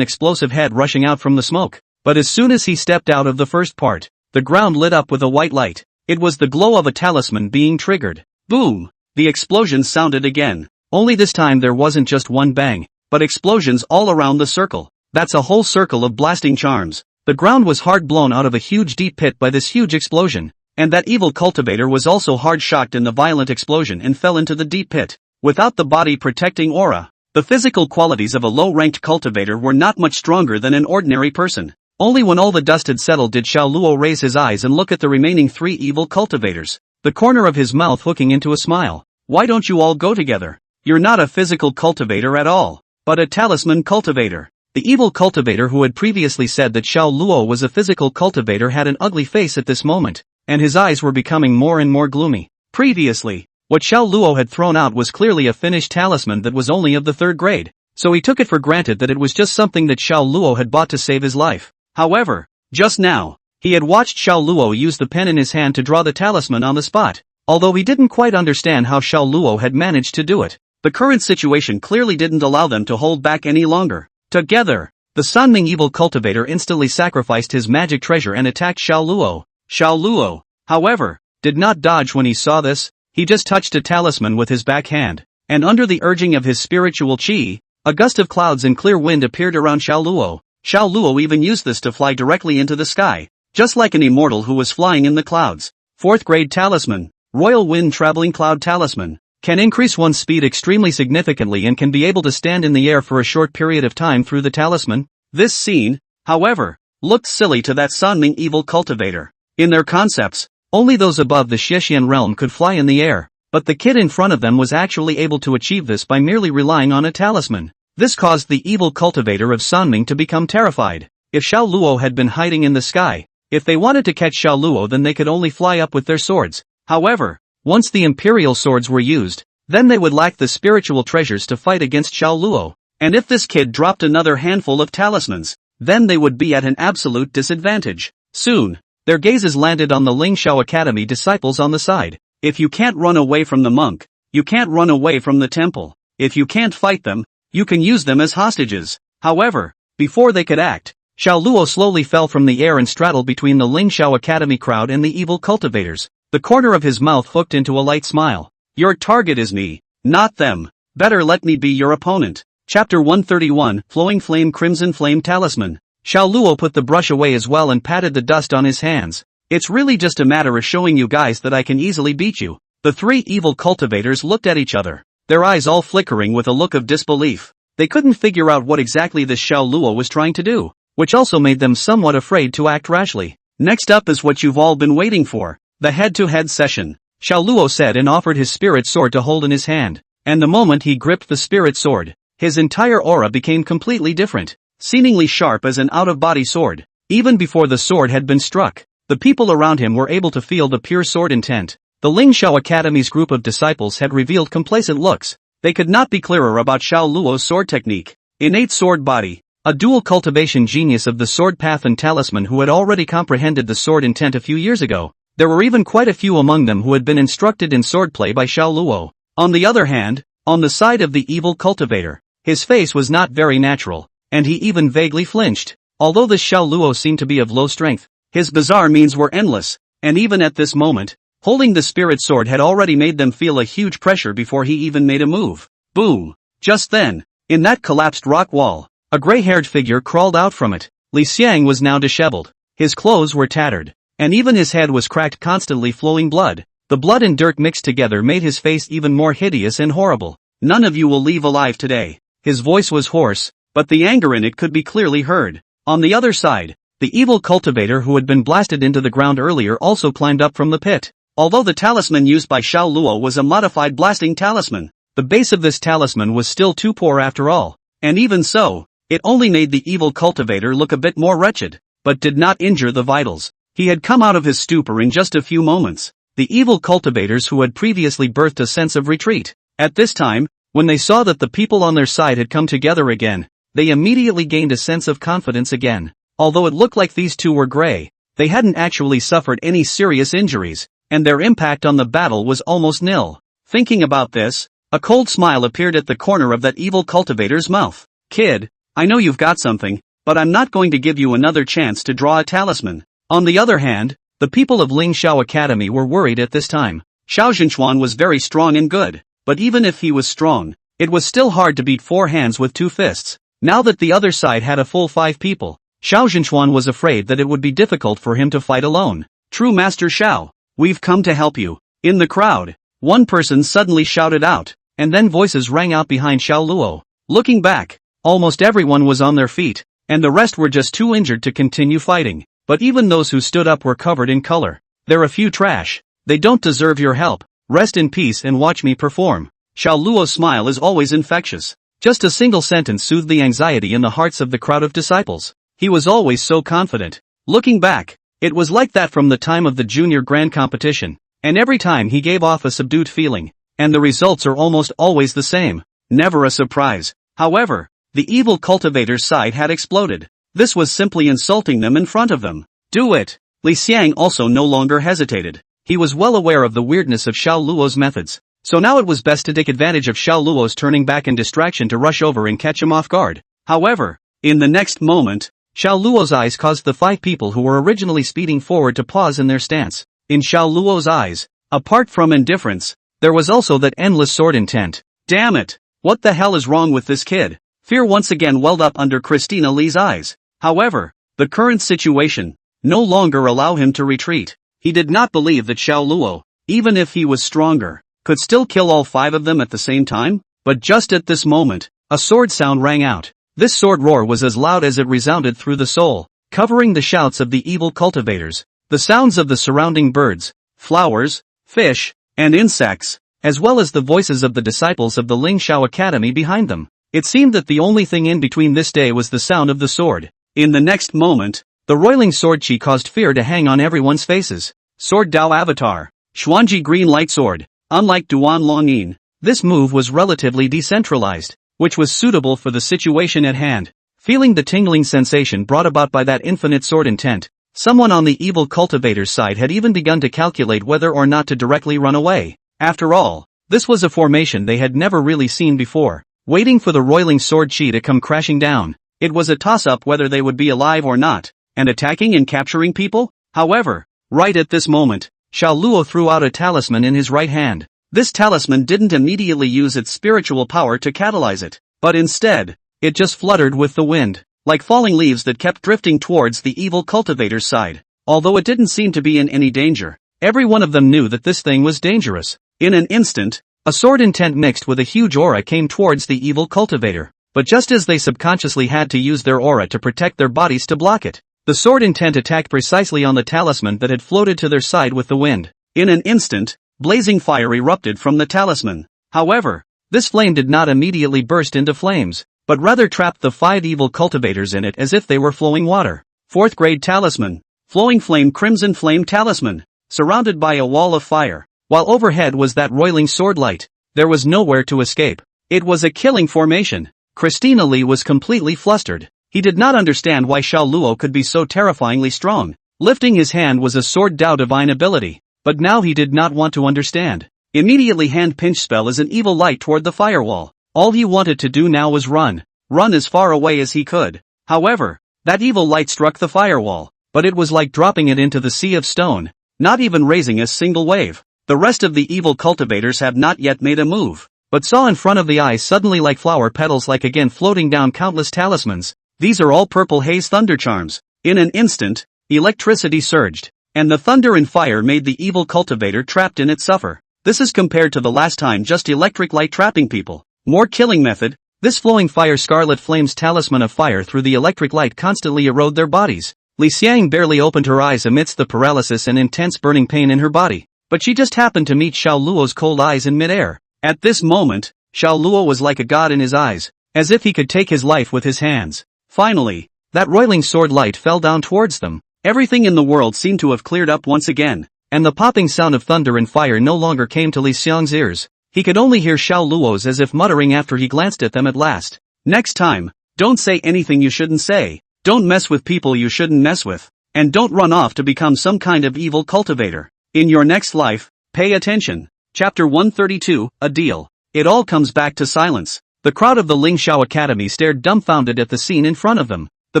explosive head rushing out from the smoke. But as soon as he stepped out of the first part, the ground lit up with a white light. It was the glow of a talisman being triggered. Boom! The explosion sounded again. Only this time there wasn't just one bang, but explosions all around the circle. That's a whole circle of blasting charms. The ground was hard blown out of a huge deep pit by this huge explosion, and that evil cultivator was also hard shocked in the violent explosion and fell into the deep pit. Without the body protecting aura, the physical qualities of a low-ranked cultivator were not much stronger than an ordinary person. Only when all the dust had settled did Xiao Luo raise his eyes and look at the remaining 3 evil cultivators, the corner of his mouth hooking into a smile. Why don't you all go together? You're not a physical cultivator at all, but a talisman cultivator. The evil cultivator who had previously said that Xiao Luo was a physical cultivator had an ugly face at this moment, and his eyes were becoming more and more gloomy. Previously, what Xiao Luo had thrown out was clearly a finished talisman that was only of the 3rd grade, so he took it for granted that it was just something that Xiao Luo had bought to save his life. However, just now, he had watched Xiao Luo use the pen in his hand to draw the talisman on the spot, although he didn't quite understand how Xiao Luo had managed to do it. The current situation clearly didn't allow them to hold back any longer. Together, the Sanming evil cultivator instantly sacrificed his magic treasure and attacked Xiao Luo. Xiao Luo, however, did not dodge when he saw this. He just touched a talisman with his backhand, and under the urging of his spiritual qi, a gust of clouds and clear wind appeared around Xiao Luo. Xiao Luo even used this to fly directly into the sky, just like an immortal who was flying in the clouds. 4th grade talisman, Royal Wind Traveling Cloud Talisman, can increase one's speed extremely significantly and can be able to stand in the air for a short period of time through the talisman. This scene, however, looked silly to that Sanming evil cultivator. In their concepts, only those above the Xixian realm could fly in the air, but the kid in front of them was actually able to achieve this by merely relying on a talisman. This caused the evil cultivator of Sanming to become terrified. If Xiao Luo had been hiding in the sky, if they wanted to catch Xiao Luo then they could only fly up with their swords. However, once the imperial swords were used, then they would lack the spiritual treasures to fight against Xiao Luo. And if this kid dropped another handful of talismans, then they would be at an absolute disadvantage. Soon, their gazes landed on the Lingxiao Academy disciples on the side. If you can't run away from the monk, you can't run away from the temple. If you can't fight them, you can use them as hostages. However, before they could act, Xiao Luo slowly fell from the air and straddled between the Lingxiao Academy crowd and the evil cultivators. The corner of his mouth hooked into a light smile. Your target is me, not them. Better let me be your opponent. Chapter 131, Flowing Flame Crimson Flame Talisman. Xiao Luo put the brush away as well and patted the dust on his hands. It's really just a matter of showing you guys that I can easily beat you. The 3 evil cultivators looked at each other, their eyes all flickering with a look of disbelief. They couldn't figure out what exactly this Xiao Luo was trying to do, which also made them somewhat afraid to act rashly. Next up is what you've all been waiting for. The head-to-head session. Xiao Luo said and offered his spirit sword to hold in his hand, and the moment he gripped the spirit sword, his entire aura became completely different, seemingly sharp as an out-of-body sword. Even before the sword had been struck, the people around him were able to feel the pure sword intent. The Lingxiao Academy's group of disciples had revealed complacent looks. They could not be clearer about Xiao Luo's sword technique. Innate sword body. A dual cultivation genius of the sword path and talisman who had already comprehended the sword intent a few years ago. There were even quite a few among them who had been instructed in swordplay by Xiao Luo. On the other hand, on the side of the evil cultivator, his face was not very natural, and he even vaguely flinched. Although this Xiao Luo seemed to be of low strength, his bizarre means were endless, and even at this moment, holding the spirit sword had already made them feel a huge pressure before he even made a move. Boom! Just then, in that collapsed rock wall, a gray-haired figure crawled out from it. Li Xiang was now disheveled. His clothes were tattered, and even his head was cracked, constantly flowing blood. The blood and dirt mixed together made his face even more hideous and horrible. None of you will leave alive today. His voice was hoarse, but the anger in it could be clearly heard. On the other side, the evil cultivator who had been blasted into the ground earlier also climbed up from the pit. Although the talisman used by Xiao Luo was a modified blasting talisman, the base of this talisman was still too poor after all. And even so, it only made the evil cultivator look a bit more wretched, but did not injure the vitals. He had come out of his stupor in just a few moments. The evil cultivators who had previously birthed a sense of retreat. At this time, when they saw that the people on their side had come together again, they immediately gained a sense of confidence again. Although it looked like these two were gray, they hadn't actually suffered any serious injuries, and their impact on the battle was almost nil. Thinking about this, a cold smile appeared at the corner of that evil cultivator's mouth. Kid, I know you've got something, but I'm not going to give you another chance to draw a talisman. On the other hand, The people of Ling Xiao Academy were worried at this time. Xiao Zhenchuan was very strong and good, but even if he was strong, it was still hard to beat 4 hands with 2 fists. Now that the other side had a full 5 people, Xiao Zhenchuan was afraid that it would be difficult for him to fight alone. True Master Xiao, we've come to help you. In the crowd, one person suddenly shouted out, and then voices rang out behind Xiao Luo. Looking back, almost everyone was on their feet, and the rest were just too injured to continue fighting. But even those who stood up were covered in color. They're a few trash. They don't deserve your help. Rest in peace and watch me perform. Xiao Luo's smile is always infectious. Just a single sentence soothed the anxiety in the hearts of the crowd of disciples. He was always so confident. Looking back, it was like that from the time of the junior grand competition, and every time he gave off a subdued feeling, and the results are almost always the same. Never a surprise. However, the evil cultivator's side had exploded. This was simply insulting them in front of them. Do it! Li Xiang also no longer hesitated. He was well aware of the weirdness of Xiao Luo's methods, so now it was best to take advantage of Xiao Luo's turning back and distraction to rush over and catch him off guard. However, in the next moment, Xiao Luo's eyes caused the 5 people who were originally speeding forward to pause in their stance. In Xiao Luo's eyes, apart from indifference, there was also that endless sword intent. Damn it! What the hell is wrong with this kid? Fear once again welled up under Christina Li's eyes. However, the current situation no longer allowed him to retreat. He did not believe that Xiao Luo, even if he was stronger, could still kill all 5 of them at the same time. But just at this moment, a sword sound rang out. This sword roar was as loud as it resounded through the soul, covering the shouts of the evil cultivators, the sounds of the surrounding birds, flowers, fish, and insects, as well as the voices of the disciples of the Ling Xiao Academy behind them. It seemed that the only thing in between this day was the sound of the sword. In the next moment, the roiling sword chi caused fear to hang on everyone's faces. Sword Dao Avatar, Xuanji Green Light Sword. Unlike Duan Longyin, this move was relatively decentralized, which was suitable for the situation at hand. Feeling the tingling sensation brought about by that infinite sword intent, someone on the evil cultivator's side had even begun to calculate whether or not to directly run away. After all, this was a formation they had never really seen before, waiting for the roiling sword chi to come crashing down. It was a toss-up whether they would be alive or not, and attacking and capturing people? However, right at this moment, Xiao Luo threw out a talisman in his right hand. This talisman didn't immediately use its spiritual power to catalyze it, but instead, it just fluttered with the wind, like falling leaves that kept drifting towards the evil cultivator's side. Although it didn't seem to be in any danger, every one of them knew that this thing was dangerous. In an instant, a sword intent mixed with a huge aura came towards the evil cultivator. But just as they subconsciously had to use their aura to protect their bodies to block it, the sword intent attacked precisely on the talisman that had floated to their side with the wind. In an instant, blazing fire erupted from the talisman. However, this flame did not immediately burst into flames, but rather trapped the 5 evil cultivators in it as if they were flowing water. 4th grade talisman, flowing flame crimson flame talisman, surrounded by a wall of fire, while overhead was that roiling sword light. There was nowhere to escape. It was a killing formation. Christina Li was completely flustered. He did not understand why Xiao Luo could be so terrifyingly strong. Lifting his hand was a sword Dao divine ability, but now he did not want to understand. Immediately hand pinch spell as an evil light toward the firewall. All he wanted to do now was run as far away as he could. However, that evil light struck the firewall, but it was like dropping it into the sea of stone, not even raising a single wave. The rest of the evil cultivators have not yet made a move, but saw in front of the eyes suddenly like flower petals like again floating down countless talismans. These are all purple haze thunder charms. In an instant, electricity surged, and the thunder and fire made the evil cultivator trapped in it suffer. This is compared to the last time just electric light trapping people. More killing method. This flowing fire scarlet flames talisman of fire through the electric light constantly erode their bodies. Li Xiang barely opened her eyes amidst the paralysis and intense burning pain in her body, but she just happened to meet Xiao Luo's cold eyes in midair. At this moment, Xiao Luo was like a god in his eyes, as if he could take his life with his hands. Finally, that roiling sword light fell down towards them. Everything in the world seemed to have cleared up once again, and the popping sound of thunder and fire no longer came to Li Xiang's ears. He could only hear Xiao Luo's as if muttering after he glanced at them at last. Next time, don't say anything you shouldn't say, don't mess with people you shouldn't mess with, and don't run off to become some kind of evil cultivator. In your next life, pay attention. Chapter 132, A Deal. It all comes back to silence. The crowd of the Ling Xiao Academy stared dumbfounded at the scene in front of them. The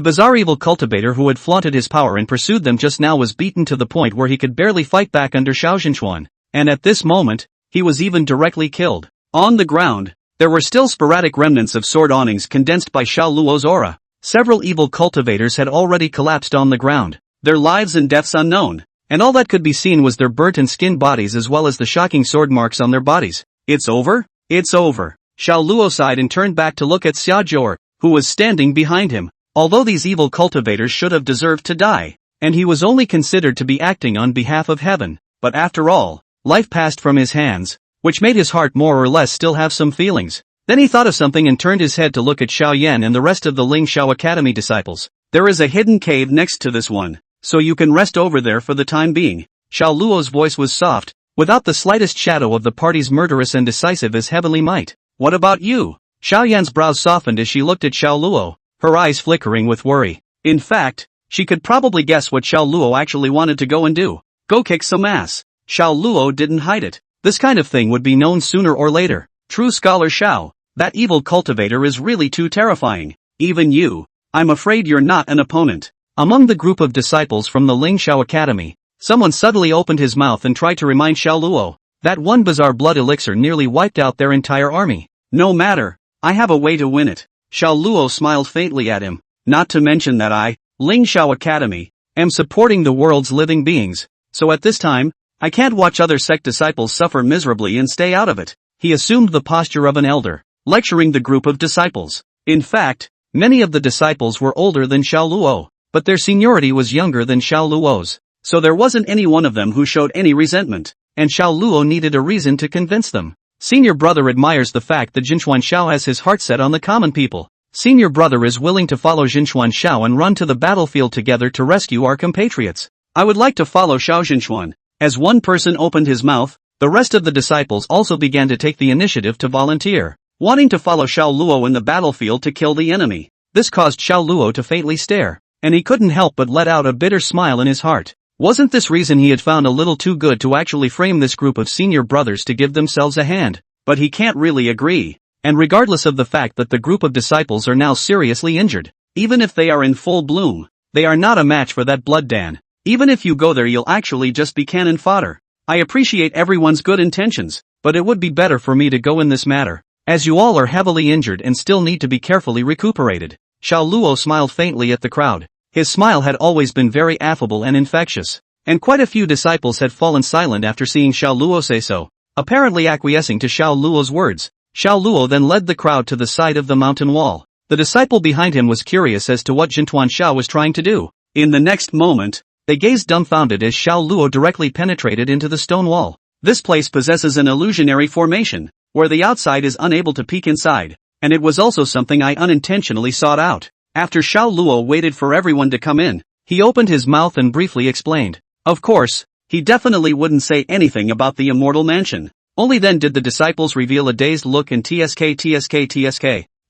bizarre evil cultivator who had flaunted his power and pursued them just now was beaten to the point where he could barely fight back under Xiao Zhenchuan, and at this moment, he was even directly killed. On the ground, there were still sporadic remnants of sword awnings condensed by Xiao Luo's aura. Several evil cultivators had already collapsed on the ground, their lives and deaths unknown, and all that could be seen was their burnt and skinned bodies as well as the shocking sword marks on their bodies. It's over? It's over. Xiao Luo sighed and turned back to look at Xia Zhou, who was standing behind him. Although these evil cultivators should have deserved to die, and he was only considered to be acting on behalf of heaven, but after all, life passed from his hands, which made his heart more or less still have some feelings. Then he thought of something and turned his head to look at Xiao Yan and the rest of the Ling Xiao Academy disciples. There is a hidden cave next to this one, so you can rest over there for the time being. Xiao Luo's voice was soft, without the slightest shadow of the party's murderous and decisive as heavenly might. What about you? Xiao Yan's brows softened as she looked at Xiao Luo, her eyes flickering with worry. In fact, she could probably guess what Xiao Luo actually wanted to go and do. Go kick some ass. Xiao Luo didn't hide it. This kind of thing would be known sooner or later. True scholar Xiao, that evil cultivator is really too terrifying. Even you, I'm afraid you're not an opponent. Among the group of disciples from the Ling Xiao Academy, someone suddenly opened his mouth and tried to remind Xiao Luo that one bizarre blood elixir nearly wiped out their entire army. No matter, I have a way to win it. Xiao Luo smiled faintly at him. Not to mention that I, Ling Xiao Academy, am supporting the world's living beings, so at this time, I can't watch other sect disciples suffer miserably and stay out of it. He assumed the posture of an elder, lecturing the group of disciples. In fact, many of the disciples were older than Xiao Luo, but their seniority was younger than Xiao Luo's, so there wasn't any one of them who showed any resentment, and Xiao Luo needed a reason to convince them. Senior brother admires the fact that Jinchuan Xiao has his heart set on the common people. Senior brother is willing to follow Jinchuan Xiao and run to the battlefield together to rescue our compatriots. I would like to follow Xiao Jinchuan. As one person opened his mouth, the rest of the disciples also began to take the initiative to volunteer, wanting to follow Xiao Luo in the battlefield to kill the enemy. This caused Xiao Luo to faintly stare, and he couldn't help but let out a bitter smile in his heart. Wasn't this reason he had found a little too good to actually frame this group of senior brothers to give themselves a hand? But he can't really agree. And regardless of the fact that the group of disciples are now seriously injured, even if they are in full bloom, they are not a match for that blood Dan. Even if you go there you'll actually just be cannon fodder. I appreciate everyone's good intentions, but it would be better for me to go in this matter, as you all are heavily injured and still need to be carefully recuperated. Xiao Luo smiled faintly at the crowd. His smile had always been very affable and infectious, and quite a few disciples had fallen silent after seeing Xiao Luo say so, apparently acquiescing to Xiao Luo's words. Xiao Luo then led the crowd to the side of the mountain wall. The disciple behind him was curious as to what Jinchuan Xiao was trying to do. In the next moment, they gazed dumbfounded as Xiao Luo directly penetrated into the stone wall. This place possesses an illusionary formation, where the outside is unable to peek inside, and it was also something I unintentionally sought out. After Xiao Luo waited for everyone to come in, he opened his mouth and briefly explained. Of course, he definitely wouldn't say anything about the immortal mansion. Only then did the disciples reveal a dazed look and tsk.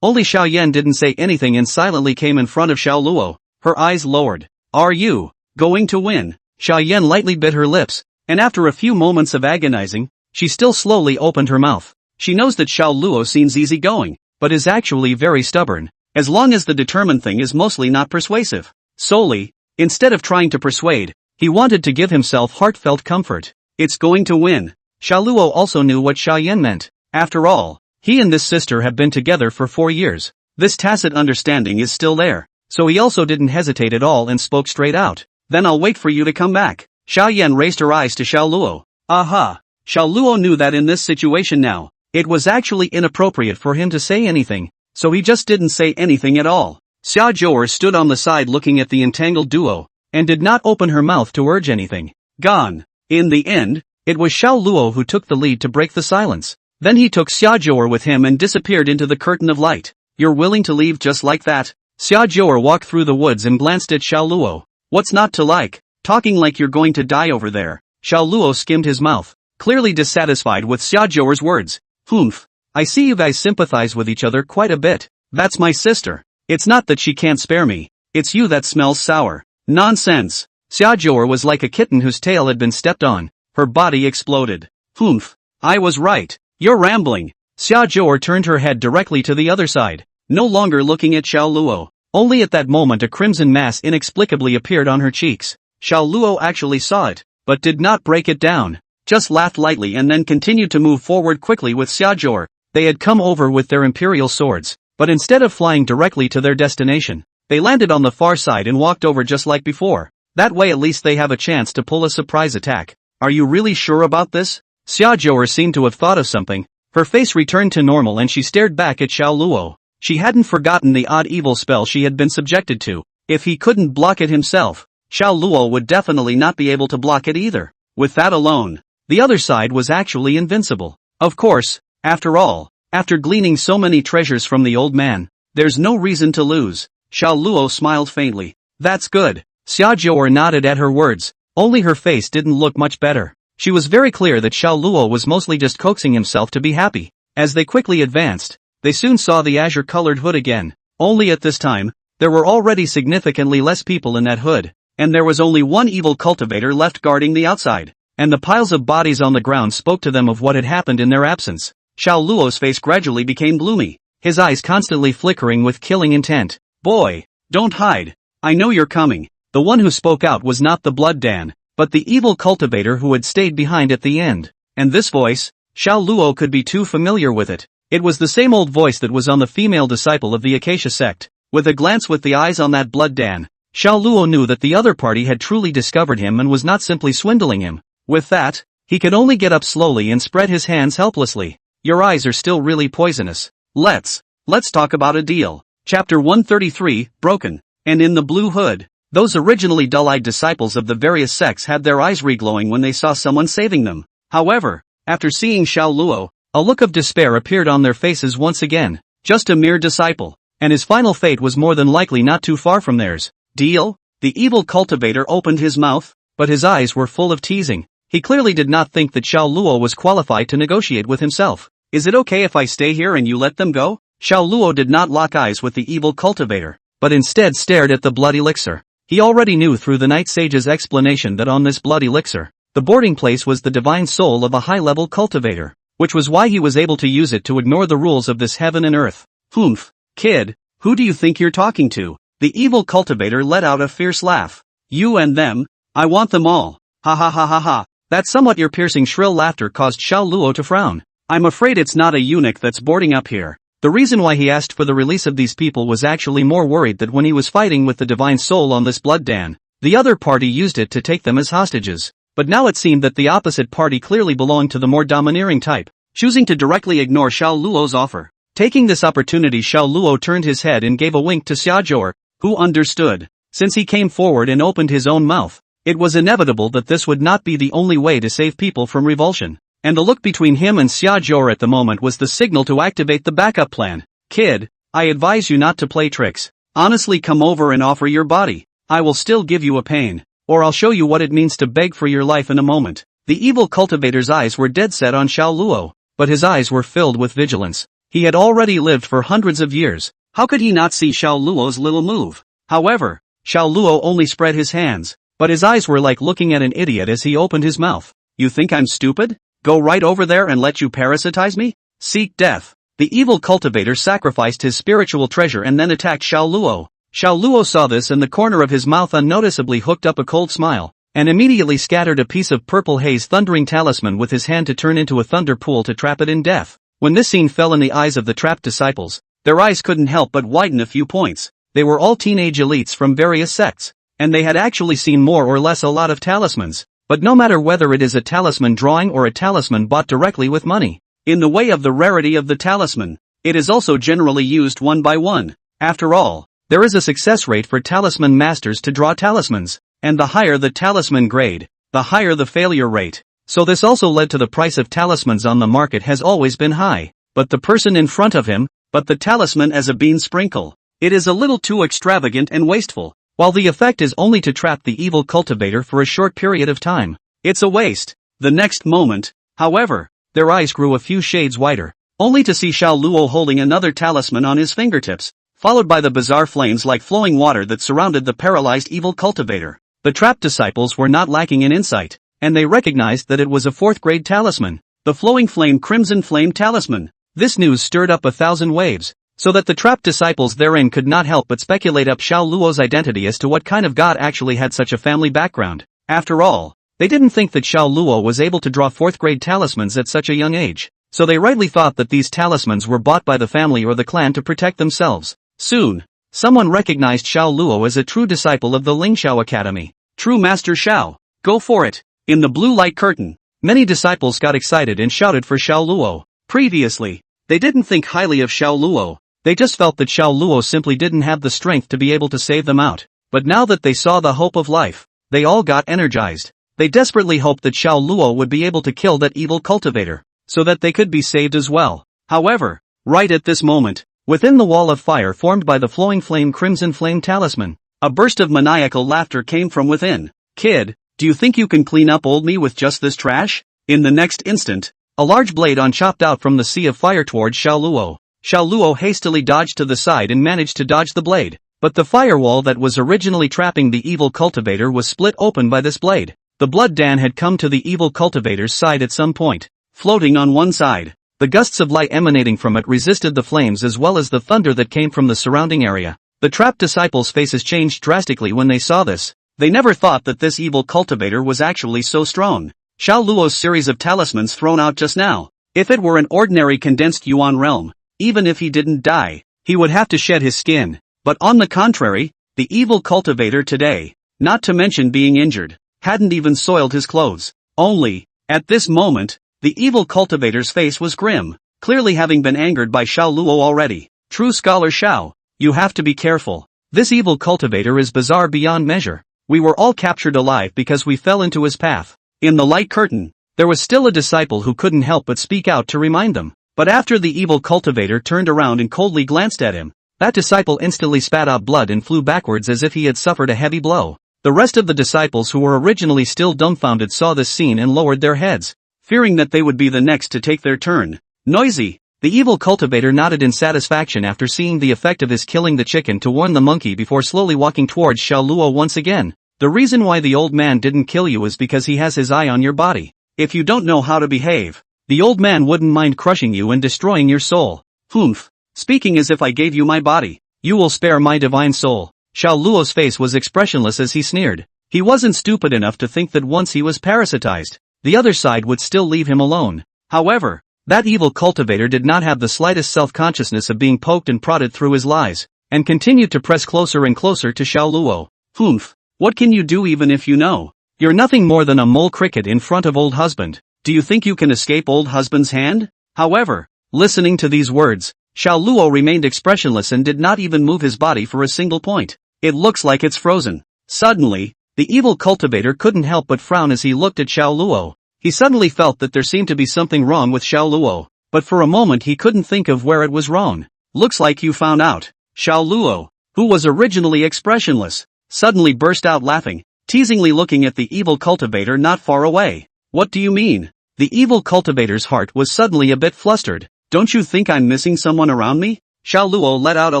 Only Xiao Yan didn't say anything and silently came in front of Xiao Luo, her eyes lowered. Are you going to win? Xiao Yan lightly bit her lips, and after a few moments of agonizing, she still slowly opened her mouth. She knows that Xiao Luo seems easygoing, but is actually very stubborn, as long as the determined thing is mostly not persuasive. Solely, instead of trying to persuade, he wanted to give himself heartfelt comfort. It's going to win. Xiao Luo also knew what Xiao Yan meant. After all, he and this sister have been together for 4 years. This tacit understanding is still there, so he also didn't hesitate at all and spoke straight out. Then I'll wait for you to come back. Xiao Yan raised her eyes to Xiao Luo. Aha! Xiao Luo knew that in this situation now, it was actually inappropriate for him to say anything, so he just didn't say anything at all. Xia Zhou stood on the side looking at the entangled duo, and did not open her mouth to urge anything. Gone. In the end, it was Xiao Luo who took the lead to break the silence. Then he took Xia Zhou with him and disappeared into the curtain of light. You're willing to leave just like that? Xia Zhou walked through the woods and glanced at Xiao Luo. What's not to like? Talking like you're going to die over there. Xiao Luo skimmed his mouth, clearly dissatisfied with Xia Zhou's words. Humph. I see you guys sympathize with each other quite a bit. That's my sister. It's not that she can't spare me. It's you that smells sour. Nonsense. Xia Zhou was like a kitten whose tail had been stepped on. Her body exploded. Humph. I was right. You're rambling. Xia Zhou turned her head directly to the other side, no longer looking at Xiao Luo. Only at that moment a crimson mass inexplicably appeared on her cheeks. Xiao Luo actually saw it, but did not break it down. Just laughed lightly and then continued to move forward quickly with Xiaojor. They had come over with their imperial swords, but instead of flying directly to their destination, they landed on the far side and walked over just like before. That way at least they have a chance to pull a surprise attack. Are you really sure about this? Xiaojor seemed to have thought of something. Her face returned to normal and she stared back at Xiao Luo. She hadn't forgotten the odd evil spell she had been subjected to. If he couldn't block it himself, Xiao Luo would definitely not be able to block it either. With that alone, the other side was actually invincible. Of course, after all, after gleaning so many treasures from the old man, there's no reason to lose. Xiao Luo smiled faintly. That's good. Xiaojor nodded at her words, only her face didn't look much better. She was very clear that Xiao Luo was mostly just coaxing himself to be happy. As they quickly advanced, they soon saw the azure-colored hood again. Only at this time, there were already significantly less people in that hood, and there was only one evil cultivator left guarding the outside. And the piles of bodies on the ground spoke to them of what had happened in their absence. Xiao Luo's face gradually became gloomy, his eyes constantly flickering with killing intent. Boy, don't hide. I know you're coming. The one who spoke out was not the Blood Dan, but the evil cultivator who had stayed behind at the end. And this voice, Xiao Luo could be too familiar with it. It was the same old voice that was on the female disciple of the Acacia sect. With a glance with the eyes on that Blood Dan, Xiao Luo knew that the other party had truly discovered him and was not simply swindling him. With that, he could only get up slowly and spread his hands helplessly. Your eyes are still really poisonous. Let's talk about a deal. Chapter 133, Broken. And in the blue hood, those originally dull-eyed disciples of the various sects had their eyes reglowing when they saw someone saving them. However, after seeing Xiao Luo, a look of despair appeared on their faces once again. Just a mere disciple, and his final fate was more than likely not too far from theirs. Deal? The evil cultivator opened his mouth, but his eyes were full of teasing. He clearly did not think that Xiao Luo was qualified to negotiate with himself. Is it okay if I stay here and you let them go? Xiao Luo did not lock eyes with the evil cultivator, but instead stared at the blood elixir. He already knew through the Night Sage's explanation that on this blood elixir, the boarding place was the divine soul of a high-level cultivator, which was why he was able to use it to ignore the rules of this heaven and earth. Humph, kid, who do you think you're talking to? The evil cultivator let out a fierce laugh. You and them? I want them all. Ha ha ha ha ha. That somewhat ear-piercing shrill laughter caused Xiao Luo to frown. I'm afraid it's not a eunuch that's boarding up here. The reason why he asked for the release of these people was actually more worried that when he was fighting with the divine soul on this Blood Dan, the other party used it to take them as hostages. But now it seemed that the opposite party clearly belonged to the more domineering type, choosing to directly ignore Xiao Luo's offer. Taking this opportunity, Xiao Luo turned his head and gave a wink to Xiaojor, who understood. Since he came forward and opened his own mouth, it was inevitable that this would not be the only way to save people from revulsion. And the look between him and Xiaojor at the moment was the signal to activate the backup plan. Kid, I advise you not to play tricks. Honestly, come over and offer your body. I will still give you a pain, or I'll show you what it means to beg for your life in a moment. The evil cultivator's eyes were dead set on Xiao Luo, but his eyes were filled with vigilance. He had already lived for hundreds of years. How could he not see Xiao Luo's little move? However, Xiao Luo only spread his hands, but his eyes were like looking at an idiot as he opened his mouth. You think I'm stupid? Go right over there and let you parasitize me? Seek death. The evil cultivator sacrificed his spiritual treasure and then attacked Xiao Luo. Xiao Luo saw this and the corner of his mouth unnoticeably hooked up a cold smile, and immediately scattered a piece of purple haze thundering talisman with his hand to turn into a thunder pool to trap it in death. When this scene fell in the eyes of the trapped disciples, their eyes couldn't help but widen a few points. They were all teenage elites from various sects, and they had actually seen more or less a lot of talismans. But no matter whether it is a talisman drawing or a talisman bought directly with money, in the way of the rarity of the talisman, it is also generally used one by one. After all, there is a success rate for talisman masters to draw talismans, and the higher the talisman grade, the higher the failure rate. So this also led to the price of talismans on the market has always been high. But the person in front of him, but the talisman as a bean sprinkle. It is a little too extravagant and wasteful. While the effect is only to trap the evil cultivator for a short period of time, it's a waste. The next moment, however, their eyes grew a few shades wider, only to see Xiao Luo holding another talisman on his fingertips, followed by the bizarre flames like flowing water that surrounded the paralyzed evil cultivator. The trapped disciples were not lacking in insight, and they recognized that it was a fourth-grade talisman, the flowing flame crimson flame talisman. This news stirred up 1,000 waves. so that the trapped disciples therein could not help but speculate up Xiao Luo's identity as to what kind of god actually had such a family background. After all, they didn't think that Xiao Luo was able to draw 4th grade talismans at such a young age, so they rightly thought that these talismans were bought by the family or the clan to protect themselves. Soon, someone recognized Xiao Luo as a true disciple of the Lingxiao Academy. True Master Xiao, go for it! In the blue light curtain, many disciples got excited and shouted for Xiao Luo. Previously, they didn't think highly of Xiao Luo, they just felt that Xiao Luo simply didn't have the strength to be able to save them out. But now that they saw the hope of life, they all got energized. They desperately hoped that Xiao Luo would be able to kill that evil cultivator, so that they could be saved as well. However, right at this moment, within the wall of fire formed by the flowing flame crimson flame talisman, a burst of maniacal laughter came from within. Kid, do you think you can clean up old me with just this trash? In the next instant, a large blade chopped out from the sea of fire towards Xiao Luo. Xiao Luo hastily dodged to the side and managed to dodge the blade, but the firewall that was originally trapping the evil cultivator was split open by this blade. The blood Dan had come to the evil cultivator's side at some point. Floating on one side, the gusts of light emanating from it resisted the flames as well as the thunder that came from the surrounding area. The trapped disciples' faces changed drastically when they saw this. They never thought that this evil cultivator was actually so strong. Xiao Luo's series of talismans thrown out just now. If it were an ordinary condensed Yuan realm, even if he didn't die, he would have to shed his skin. But on the contrary, the evil cultivator today, not to mention being injured, hadn't even soiled his clothes. Only, at this moment, the evil cultivator's face was grim, clearly having been angered by Xiao Luo already. True scholar Xiao, you have to be careful. This evil cultivator is bizarre beyond measure. We were all captured alive because we fell into his path. In the light curtain, there was still a disciple who couldn't help but speak out to remind them. But after the evil cultivator turned around and coldly glanced at him, that disciple instantly spat out blood and flew backwards as if he had suffered a heavy blow. The rest of the disciples who were originally still dumbfounded saw this scene and lowered their heads, fearing that they would be the next to take their turn. Noisy! The evil cultivator nodded in satisfaction after seeing the effect of his killing the chicken to warn the monkey before slowly walking towards Xiao Luo once again. The reason why the old man didn't kill you is because he has his eye on your body. If you don't know how to behave, the old man wouldn't mind crushing you and destroying your soul. Humph. Speaking as if I gave you my body, you will spare my divine soul. Xiao Luo's face was expressionless as he sneered. He wasn't stupid enough to think that once he was parasitized, the other side would still leave him alone. However, that evil cultivator did not have the slightest self-consciousness of being poked and prodded through his lies, and continued to press closer and closer to Xiao Luo. Humph. What can you do even if you know? You're nothing more than a mole cricket in front of old husband. Do you think you can escape old husband's hand? However, listening to these words, Xiao Luo remained expressionless and did not even move his body for a single point. It looks like it's frozen. Suddenly, the evil cultivator couldn't help but frown as he looked at Xiao Luo. He suddenly felt that there seemed to be something wrong with Xiao Luo, but for a moment he couldn't think of where it was wrong. Looks like you found out. Xiao Luo, who was originally expressionless, suddenly burst out laughing, teasingly looking at the evil cultivator not far away. What do you mean? The evil cultivator's heart was suddenly a bit flustered. Don't you think I'm missing someone around me? Xiao Luo let out a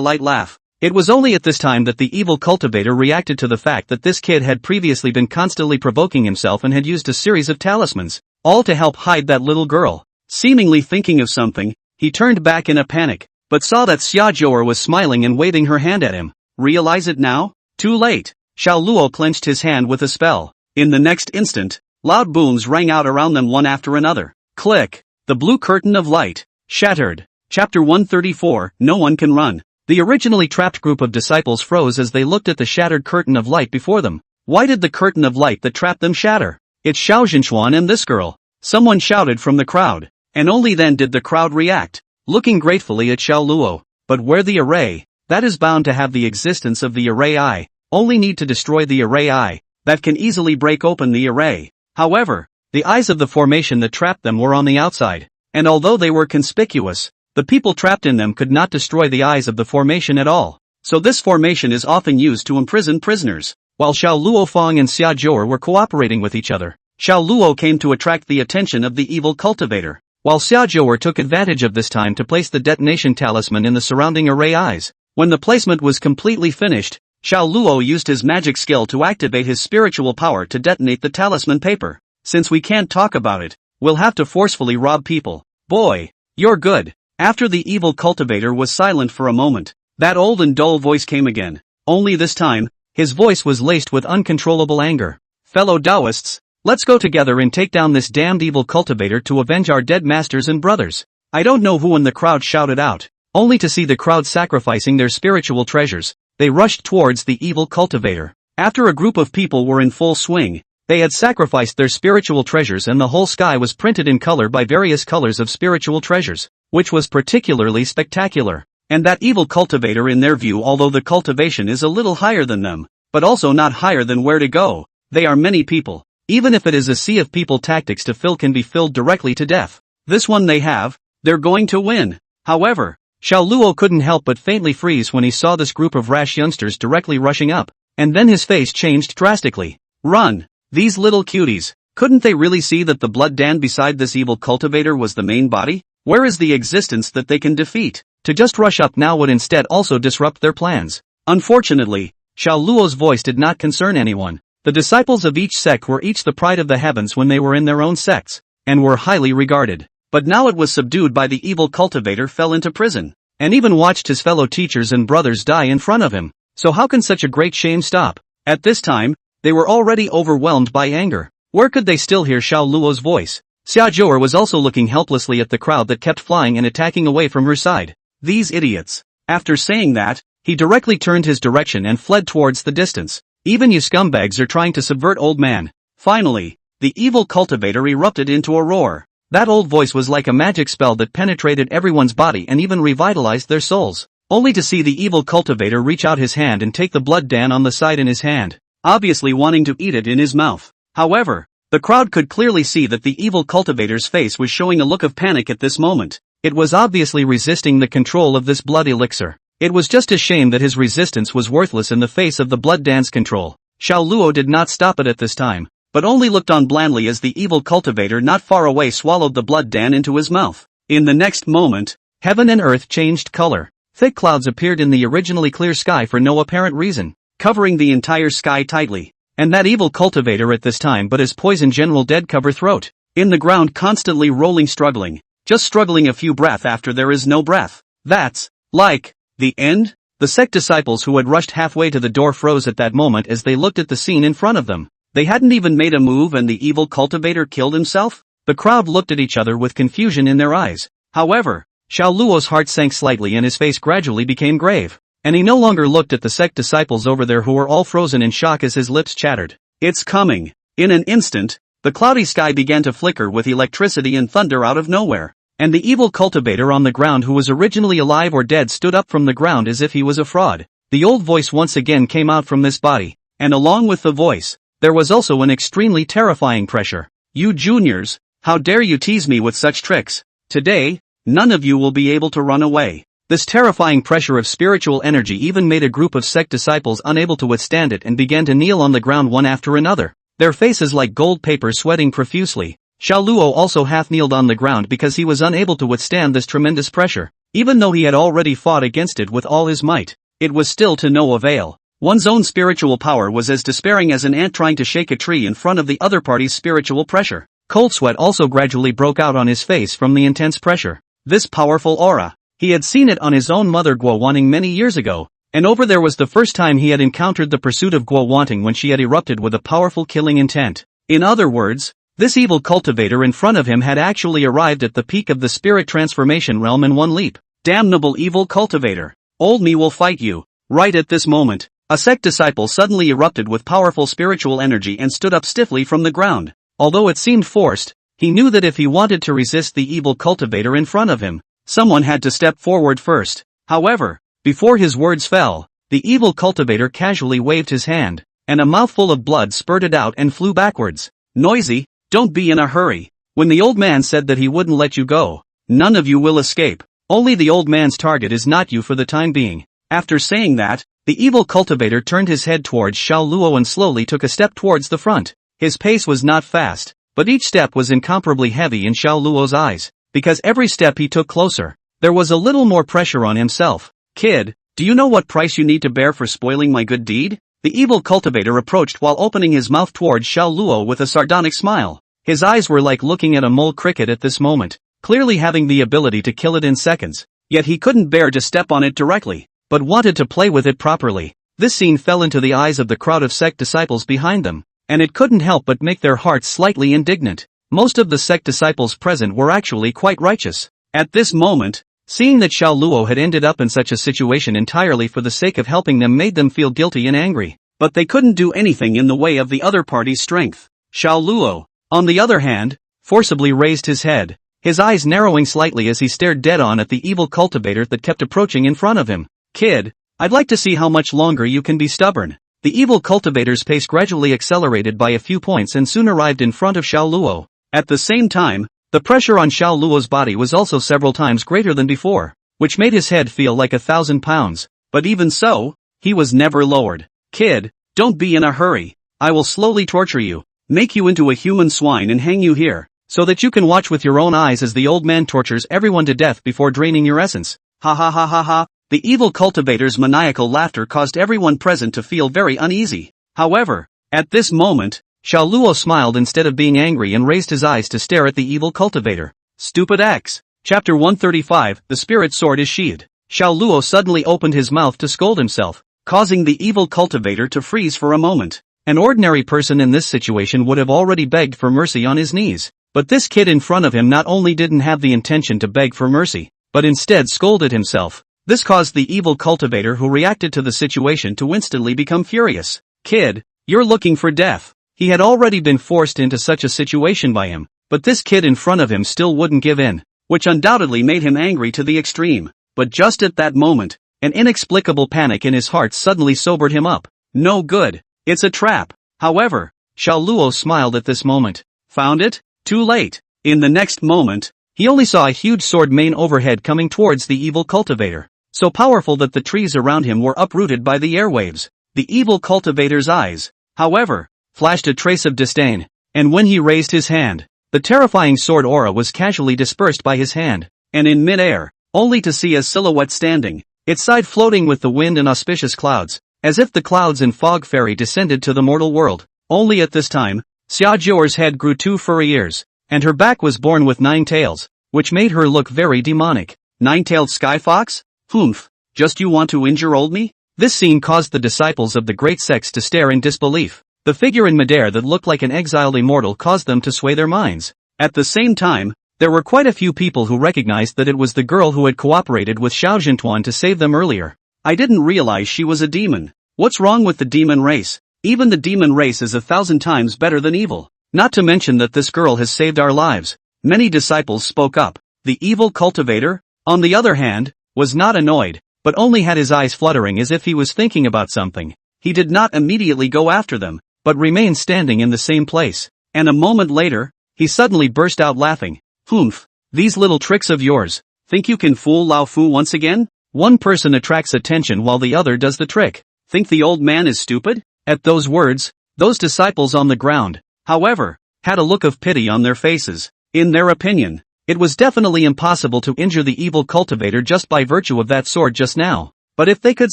light laugh. It was only at this time that the evil cultivator reacted to the fact that this kid had previously been constantly provoking himself and had used a series of talismans, all to help hide that little girl. Seemingly thinking of something, he turned back in a panic, but saw that Xia Zhouer was smiling and waving her hand at him. Realize it now? Too late. Xiao Luo clenched his hand with a spell. In the next instant, loud booms rang out around them one after another. Click! The blue curtain of light shattered. Chapter 134, No One Can Run. The originally trapped group of disciples froze as they looked at the shattered curtain of light before them. Why did the curtain of light that trapped them shatter? It's Xiao Zhenxuan and this girl. Someone shouted from the crowd, and only then did the crowd react, looking gratefully at Xiao Luo. But where the array? That is bound to have the existence of the array eye. Only need to destroy the array eye. That can easily break open the array. However, the eyes of the formation that trapped them were on the outside, and although they were conspicuous, the people trapped in them could not destroy the eyes of the formation at all. So this formation is often used to imprison prisoners. While Xiao Luofeng and Xia Zhouer were cooperating with each other, Xiao Luo came to attract the attention of the evil cultivator, while Xia Zhouer took advantage of this time to place the detonation talisman in the surrounding array eyes. When the placement was completely finished, Xiao Luo used his magic skill to activate his spiritual power to detonate the talisman paper. Since we can't talk about it, we'll have to forcefully rob people. Boy, you're good. After the evil cultivator was silent for a moment, that old and dull voice came again. Only this time, his voice was laced with uncontrollable anger. Fellow Taoists, let's go together and take down this damned evil cultivator to avenge our dead masters and brothers. I don't know who in the crowd shouted out, only to see the crowd sacrificing their spiritual treasures. They rushed towards the evil cultivator. After a group of people were in full swing, they had sacrificed their spiritual treasures and the whole sky was printed in color by various colors of spiritual treasures, which was particularly spectacular. And that evil cultivator, in their view, although the cultivation is a little higher than them, but also not higher than where to go, they are many people. Even if it is a sea of people, tactics to fill can be filled directly to death. This one they have, they're going to win. However, Xiao Luo couldn't help but faintly freeze when he saw this group of rash youngsters directly rushing up, and then his face changed drastically. Run! These little cuties, couldn't they really see that the blood Dan beside this evil cultivator was the main body? Where is the existence that they can defeat? To just rush up now would instead also disrupt their plans. Unfortunately, Xiao Luo's voice did not concern anyone. The disciples of each sect were each the pride of the heavens when they were in their own sects, and were highly regarded. But now it was subdued by the evil cultivator, fell into prison, and even watched his fellow teachers and brothers die in front of him. So how can such a great shame stop? At this time, they were already overwhelmed by anger. Where could they still hear Xiao Luo's voice? Xia Zhou'er was also looking helplessly at the crowd that kept flying and attacking away from her side. These idiots. After saying that, he directly turned his direction and fled towards the distance. Even you scumbags are trying to subvert, old man. Finally, the evil cultivator erupted into a roar. That old voice was like a magic spell that penetrated everyone's body and even revitalized their souls. Only to see the evil cultivator reach out his hand and take the blood Dan on the side in his hand, obviously wanting to eat it in his mouth. However, the crowd could clearly see that the evil cultivator's face was showing a look of panic at this moment. It was obviously resisting the control of this blood elixir. It was just a shame that his resistance was worthless in the face of the blood Dan's control. Xiao Luo did not stop it at this time, but only looked on blandly as the evil cultivator not far away swallowed the blood Dan into his mouth. In the next moment, heaven and earth changed color. Thick clouds appeared in the originally clear sky for no apparent reason, covering the entire sky tightly. And that evil cultivator at this time but his poison general dead cover throat. In the ground, constantly rolling, struggling. Just struggling a few breath after there is no breath. That's like the end? The sect disciples who had rushed halfway to the door froze at that moment as they looked at the scene in front of them. They hadn't even made a move and the evil cultivator killed himself? The crowd looked at each other with confusion in their eyes. However, Xiao Luo's heart sank slightly and his face gradually became grave. And he no longer looked at the sect disciples over there who were all frozen in shock as his lips chattered. It's coming. In an instant, the cloudy sky began to flicker with electricity and thunder out of nowhere. And the evil cultivator on the ground, who was originally alive or dead, stood up from the ground as if he was a fraud. The old voice once again came out from this body, and along with the voice, there was also an extremely terrifying pressure. You juniors, how dare you tease me with such tricks? Today, none of you will be able to run away. This terrifying pressure of spiritual energy even made a group of sect disciples unable to withstand it and began to kneel on the ground one after another, their faces like gold paper, sweating profusely. Xiao Luo also half kneeled on the ground because he was unable to withstand this tremendous pressure. Even though he had already fought against it with all his might, it was still to no avail. One's own spiritual power was as despairing as an ant trying to shake a tree in front of the other party's spiritual pressure. Cold sweat also gradually broke out on his face from the intense pressure. This powerful aura, he had seen it on his own mother Guo Wanting many years ago, and over there was the first time he had encountered the pursuit of Guo Wanting when she had erupted with a powerful killing intent. In other words, this evil cultivator in front of him had actually arrived at the peak of the spirit transformation realm in one leap. Damnable evil cultivator! Old me will fight you. Right at this moment, a sect disciple suddenly erupted with powerful spiritual energy and stood up stiffly from the ground. Although it seemed forced, he knew that if he wanted to resist the evil cultivator in front of him, someone had to step forward first. However, before his words fell, the evil cultivator casually waved his hand, and a mouthful of blood spurted out and flew backwards. Noisy, don't be in a hurry. When the old man said that he wouldn't let you go, none of you will escape. Only the old man's target is not you for the time being. After saying that, the evil cultivator turned his head towards Xiao Luo and slowly took a step towards the front. His pace was not fast, but each step was incomparably heavy in Xiao Luo's eyes, because every step he took closer, there was a little more pressure on himself. Kid, do you know what price you need to bear for spoiling my good deed? The evil cultivator approached while opening his mouth towards Xiao Luo with a sardonic smile. His eyes were like looking at a mole cricket at this moment. clearly having the ability to kill it in seconds. Yet he couldn't bear to step on it directly, but wanted to play with it properly. This scene fell into the eyes of the crowd of sect disciples behind them, and it couldn't help but make their hearts slightly indignant. Most of the sect disciples present were actually quite righteous. At this moment, seeing that Xiao Luo had ended up in such a situation entirely for the sake of helping them made them feel guilty and angry. But they couldn't do anything in the way of the other party's strength. Xiao Luo, on the other hand, forcibly raised his head, his eyes narrowing slightly as he stared dead-on at the evil cultivator that kept approaching in front of him. "Kid, I'd like to see how much longer you can be stubborn." The evil cultivator's pace gradually accelerated by a few points and soon arrived in front of Xiao Luo. At the same time, the pressure on Xiao Luo's body was also several times greater than before, which made his head feel like 1,000 pounds. But even so, he was never lowered. "Kid, don't be in a hurry. I will slowly torture you, make you into a human swine and hang you here, so that you can watch with your own eyes as the old man tortures everyone to death before draining your essence." Ha ha ha ha ha. The evil cultivator's maniacal laughter caused everyone present to feel very uneasy. However, at this moment, Xiao Luo smiled instead of being angry and raised his eyes to stare at the evil cultivator. Stupid X. Chapter 135, The Spirit Sword is Sheathed. Xiao Luo suddenly opened his mouth to scold himself, causing the evil cultivator to freeze for a moment. An ordinary person in this situation would have already begged for mercy on his knees. But this kid in front of him not only didn't have the intention to beg for mercy, but instead scolded himself. This caused the evil cultivator who reacted to the situation to instantly become furious. "Kid, you're looking for death." He had already been forced into such a situation by him, but this kid in front of him still wouldn't give in, which undoubtedly made him angry to the extreme. But just at that moment, an inexplicable panic in his heart suddenly sobered him up. No good. It's a trap. However, Xiao Luo smiled at this moment. Found it? Too late. In the next moment, he only saw a huge sword mane overhead coming towards the evil cultivator, so powerful that the trees around him were uprooted by the airwaves. The evil cultivator's eyes, however, flashed a trace of disdain, and when he raised his hand, the terrifying sword aura was casually dispersed by his hand, and in mid-air, only to see a silhouette standing, its side floating with the wind and auspicious clouds, as if the clouds and fog fairy descended to the mortal world. Only at this time, Xia Zhuo's head grew 2 furry ears, and her back was born with 9 tails, which made her look very demonic. 9-tailed sky fox? Humph, just you want to injure old me? This scene caused the disciples of the great sects to stare in disbelief. The figure in midair that looked like an exiled immortal caused them to sway their minds. At the same time, there were quite a few people who recognized that it was the girl who had cooperated with Xiao Zhentuan to save them earlier. "I didn't realize she was a demon. What's wrong with the demon race? Even the demon race is 1,000 times better than evil. Not to mention that this girl has saved our lives." Many disciples spoke up. The evil cultivator, on the other hand, was not annoyed, but only had his eyes fluttering as if he was thinking about something. He did not immediately go after them, but remained standing in the same place. And a moment later, he suddenly burst out laughing. "Humph, these little tricks of yours. Think you can fool Lao Fu once again?" One person attracts attention while the other does the trick. "Think the old man is stupid?" At those words, those disciples on the ground, however, had a look of pity on their faces. In their opinion, it was definitely impossible to injure the evil cultivator just by virtue of that sword just now. But if they could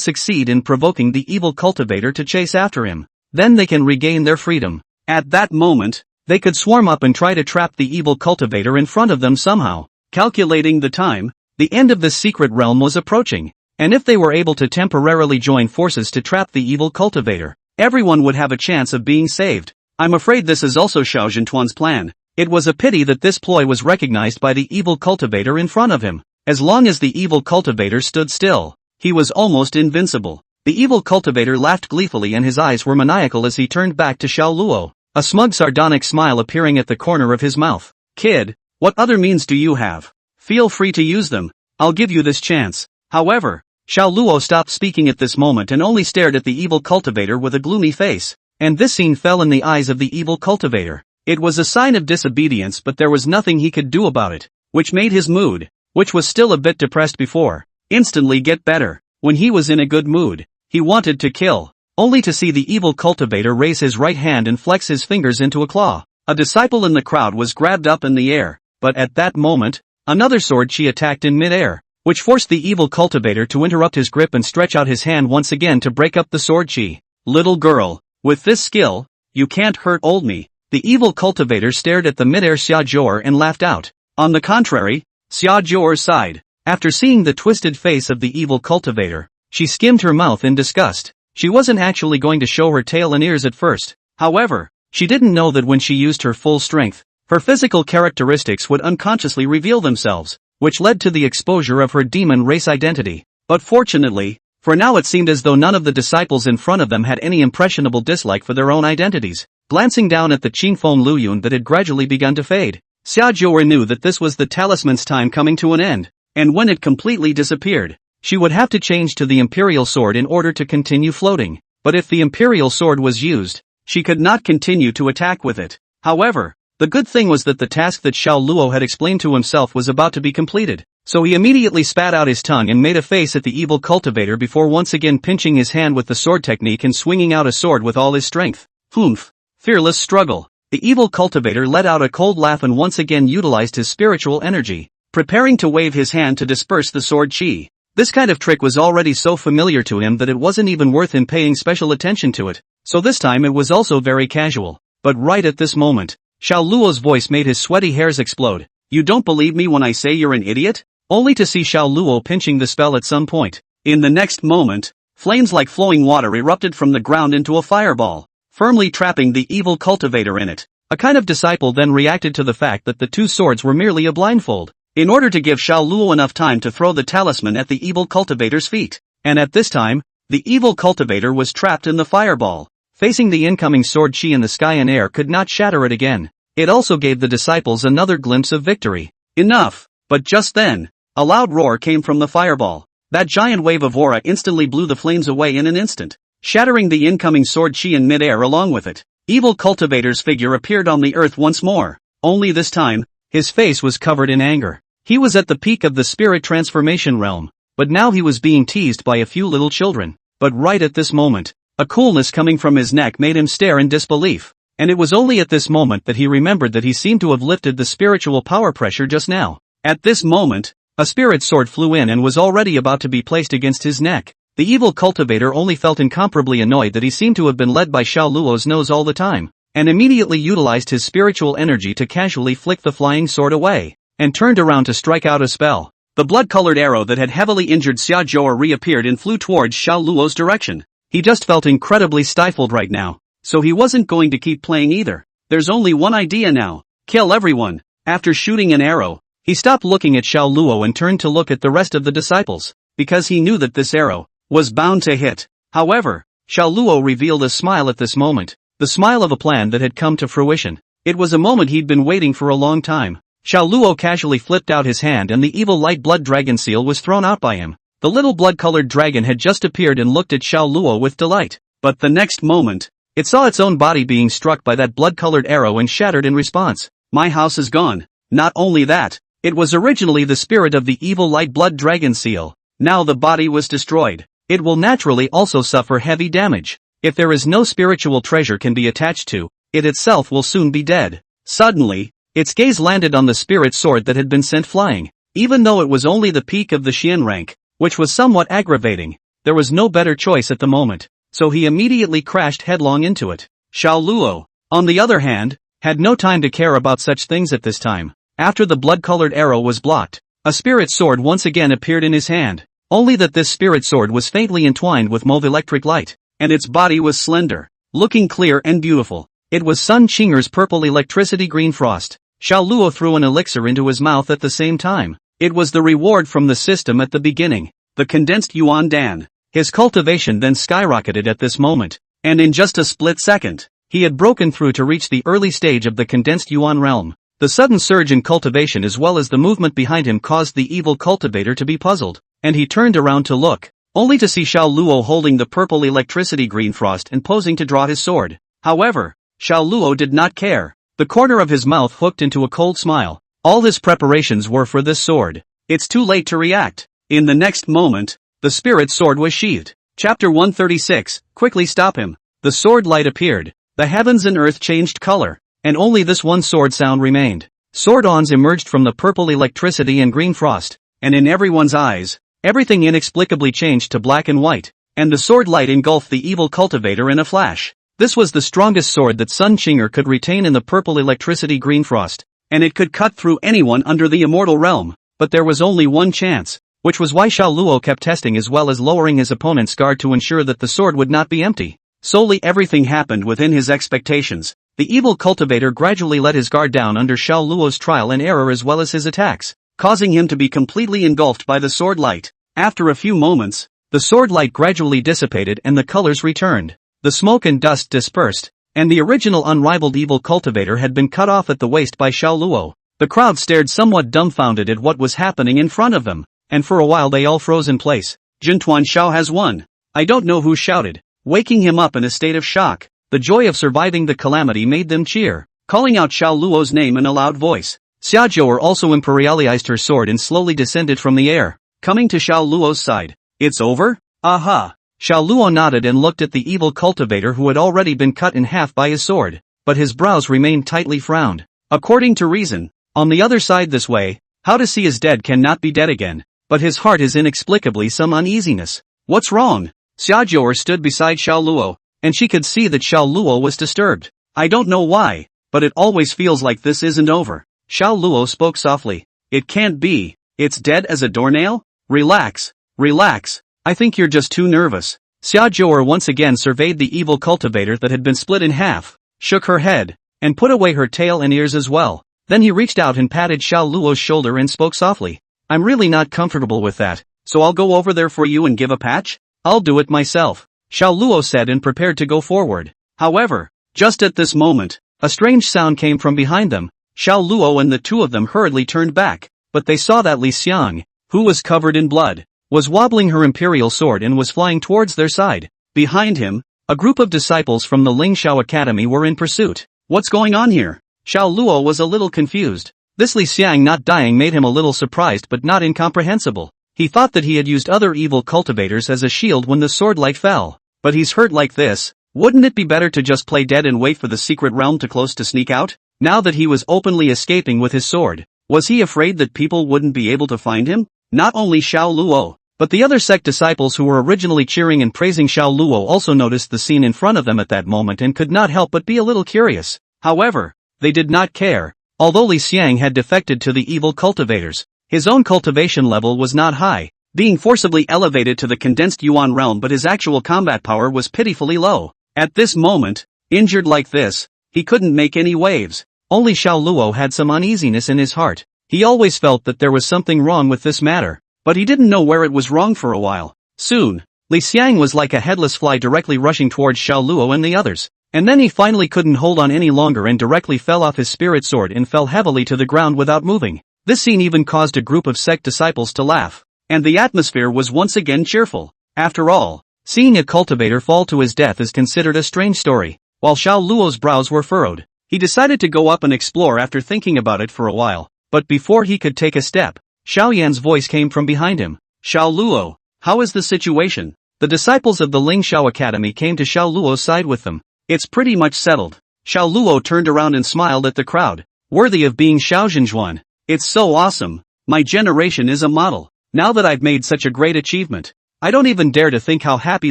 succeed in provoking the evil cultivator to chase after him, then they can regain their freedom. At that moment, they could swarm up and try to trap the evil cultivator in front of them somehow. Calculating the time, the end of this secret realm was approaching, and if they were able to temporarily join forces to trap the evil cultivator, everyone would have a chance of being saved. I'm afraid this is also Xiao Zhentuan's plan. It was a pity that this ploy was recognized by the evil cultivator in front of him. As long as the evil cultivator stood still, he was almost invincible. The evil cultivator laughed gleefully and his eyes were maniacal as he turned back to Xiao Luo, a smug sardonic smile appearing at the corner of his mouth. "Kid, what other means do you have? Feel free to use them. I'll give you this chance." However, Xiao Luo stopped speaking at this moment and only stared at the evil cultivator with a gloomy face. And this scene fell in the eyes of the evil cultivator. It was a sign of disobedience, but there was nothing he could do about it, which made his mood, which was still a bit depressed before, instantly get better. When he was in a good mood, he wanted to kill, only to see the evil cultivator raise his right hand and flex his fingers into a claw. A disciple in the crowd was grabbed up in the air, but at that moment, another sword chi attacked in mid-air, which forced the evil cultivator to interrupt his grip and stretch out his hand once again to break up the sword chi. "Little girl, with this skill, you can't hurt old me." The evil cultivator stared at the mid-air Xia Zhuo and laughed out. On the contrary, Xia Zhou sighed. After seeing the twisted face of the evil cultivator, she skimmed her mouth in disgust. She wasn't actually going to show her tail and ears at first. However, she didn't know that when she used her full strength, her physical characteristics would unconsciously reveal themselves, which led to the exposure of her demon race identity. But fortunately, for now it seemed as though none of the disciples in front of them had any impressionable dislike for their own identities. Glancing down at the Qingfeng Luyun that had gradually begun to fade, Xia Zhou knew that this was the talisman's time coming to an end, and when it completely disappeared, she would have to change to the Imperial Sword in order to continue floating. But if the Imperial Sword was used, she could not continue to attack with it. However, the good thing was that the task that Xiao Luo had explained to himself was about to be completed, so he immediately spat out his tongue and made a face at the evil cultivator before once again pinching his hand with the sword technique and swinging out a sword with all his strength. Humph! Fearless struggle. The evil cultivator let out a cold laugh and once again utilized his spiritual energy, preparing to wave his hand to disperse the sword chi. This kind of trick was already so familiar to him that it wasn't even worth him paying special attention to it, so this time it was also very casual. But right at this moment, Xiao Luo's voice made his sweaty hairs explode. You don't believe me when I say you're an idiot? Only to see Xiao Luo pinching the spell at some point. In the next moment, flames like flowing water erupted from the ground into a fireball, firmly trapping the evil cultivator in it. A kind of disciple then reacted to the fact that the two swords were merely a blindfold, in order to give Xiao Luo enough time to throw the talisman at the evil cultivator's feet. And at this time, the evil cultivator was trapped in the fireball. Facing the incoming sword chi in the sky and air could not shatter it again. It also gave the disciples another glimpse of victory. Enough! But just then, a loud roar came from the fireball. That giant wave of aura instantly blew the flames away in an instant, shattering the incoming sword chi in mid-air along with it. Evil cultivator's figure appeared on the earth once more. Only this time, his face was covered in anger. He was at the peak of the spirit transformation realm, but now he was being teased by a few little children. But right at this moment, a coolness coming from his neck made him stare in disbelief, and it was only at this moment that he remembered that he seemed to have lifted the spiritual power pressure just now. At this moment, a spirit sword flew in and was already about to be placed against his neck. The evil cultivator only felt incomparably annoyed that he seemed to have been led by Xiao Luo's nose all the time, and immediately utilized his spiritual energy to casually flick the flying sword away, and turned around to strike out a spell. The blood-colored arrow that had heavily injured Xia Zhou reappeared and flew towards Xiao Luo's direction. He just felt incredibly stifled right now, so he wasn't going to keep playing either. There's only one idea now: kill everyone. After shooting an arrow, he stopped looking at Xiao Luo and turned to look at the rest of the disciples, because he knew that this arrow was bound to hit. However, Xiao Luo revealed a smile at this moment, the smile of a plan that had come to fruition. It was a moment he'd been waiting for a long time. Xiao Luo casually flipped out his hand and the evil light blood dragon seal was thrown out by him. The little blood-colored dragon had just appeared and looked at Xiao Luo with delight. But the next moment, it saw its own body being struck by that blood-colored arrow and shattered in response. My house is gone. Not only that, it was originally the spirit of the evil light blood dragon seal. Now the body was destroyed. It will naturally also suffer heavy damage. If there is no spiritual treasure can be attached to, it itself will soon be dead. Suddenly, its gaze landed on the spirit sword that had been sent flying. Even though it was only the peak of the Xian rank, which was somewhat aggravating, there was no better choice at the moment, so he immediately crashed headlong into it. Xiao Luo, on the other hand, had no time to care about such things at this time. After the blood-colored arrow was blocked, a spirit sword once again appeared in his hand, only that this spirit sword was faintly entwined with mauve electric light, and its body was slender, looking clear and beautiful. It was Sun Qinger's purple electricity green frost. Xiao Luo threw an elixir into his mouth at the same time. It was the reward from the system at the beginning, the condensed Yuan Dan. His cultivation then skyrocketed at this moment, and in just a split second, he had broken through to reach the early stage of the condensed Yuan realm. The sudden surge in cultivation as well as the movement behind him caused the evil cultivator to be puzzled, and he turned around to look, only to see Xiao Luo holding the purple electricity green frost and posing to draw his sword. However, Xiao Luo did not care. The corner of his mouth hooked into a cold smile. All his preparations were for this sword. It's too late to react. In the next moment, the spirit sword was sheathed. Chapter 136, quickly stop him. The sword light appeared. The heavens and earth changed color, and only this one sword sound remained. Sword-ons emerged from the purple electricity and green frost, and in everyone's eyes, everything inexplicably changed to black and white, and the sword light engulfed the evil cultivator in a flash. This was the strongest sword that Sun Qinger could retain in the purple electricity green frost. and it could cut through anyone under the immortal realm. But there was only one chance, which was why Xiao Luo kept testing as well as lowering his opponent's guard to ensure that the sword would not be empty. Solely everything happened within his expectations. The evil cultivator gradually let his guard down under Xiao Luo's trial and error as well as his attacks, causing him to be completely engulfed by the sword light. After a few moments, the sword light gradually dissipated and the colors returned. The smoke and dust dispersed, and the original unrivaled evil cultivator had been cut off at the waist by Xiao Luo. The crowd stared somewhat dumbfounded at what was happening in front of them, and for a while they all froze in place. Jintuan Xiao has won. I don't know who shouted, waking him up in a state of shock. The joy of surviving the calamity made them cheer, calling out Xiao Luo's name in a loud voice. Xiaojuer also imperialized her sword and slowly descended from the air, coming to Xiao Luo's side. It's over? Aha! Xiao Luo nodded and looked at the evil cultivator who had already been cut in half by his sword, but his brows remained tightly frowned. According to reason, on the other side this way, how to see is dead cannot be dead again, but his heart is inexplicably some uneasiness. What's wrong? Xiaojuer stood beside Xiao Luo, and she could see that Xiao Luo was disturbed. I don't know why, but it always feels like this isn't over. Xiao Luo spoke softly. It can't be. It's dead as a doornail? Relax. Relax. I think you're just too nervous. Xiaojuer once again surveyed the evil cultivator that had been split in half, shook her head, and put away her tail and ears as well. Then he reached out and patted Xiao Luo's shoulder and spoke softly. I'm really not comfortable with that, so I'll go over there for you and give a patch? I'll do it myself, Xiao Luo said and prepared to go forward. However, just at this moment, a strange sound came from behind them. Xiao Luo and the two of them hurriedly turned back, but they saw that Li Xiang, who was covered in blood, was wobbling her imperial sword and was flying towards their side. Behind him, a group of disciples from the Lingxiao Academy were in pursuit. What's going on here? Xiao Luo was a little confused. This Li Xiang not dying made him a little surprised but not incomprehensible. He thought that he had used other evil cultivators as a shield when the sword light fell. But he's hurt like this, wouldn't it be better to just play dead and wait for the secret realm to close to sneak out? Now that he was openly escaping with his sword, was he afraid that people wouldn't be able to find him? Not only Xiao Luo, but the other sect disciples who were originally cheering and praising Xiao Luo also noticed the scene in front of them at that moment and could not help but be a little curious. However, they did not care. Although Li Xiang had defected to the evil cultivators, his own cultivation level was not high, being forcibly elevated to the condensed Yuan realm, but his actual combat power was pitifully low. At this moment, injured like this, he couldn't make any waves. Only Xiao Luo had some uneasiness in his heart. He always felt that there was something wrong with this matter, but he didn't know where it was wrong for a while. Soon, Li Xiang was like a headless fly directly rushing towards Xiao Luo and the others. And then he finally couldn't hold on any longer and directly fell off his spirit sword and fell heavily to the ground without moving. This scene even caused a group of sect disciples to laugh, and the atmosphere was once again cheerful. After all, seeing a cultivator fall to his death is considered a strange story. While Xiao Luo's brows were furrowed, he decided to go up and explore after thinking about it for a while. But before he could take a step, Xiao Yan's voice came from behind him. Xiao Luo, how is the situation? The disciples of the Lingxiao Academy came to Xiao Luo's side with them. It's pretty much settled. Xiao Luo turned around and smiled at the crowd. Worthy of being Xiao Zhenjuan. It's so awesome. My generation is a model. Now that I've made such a great achievement, I don't even dare to think how happy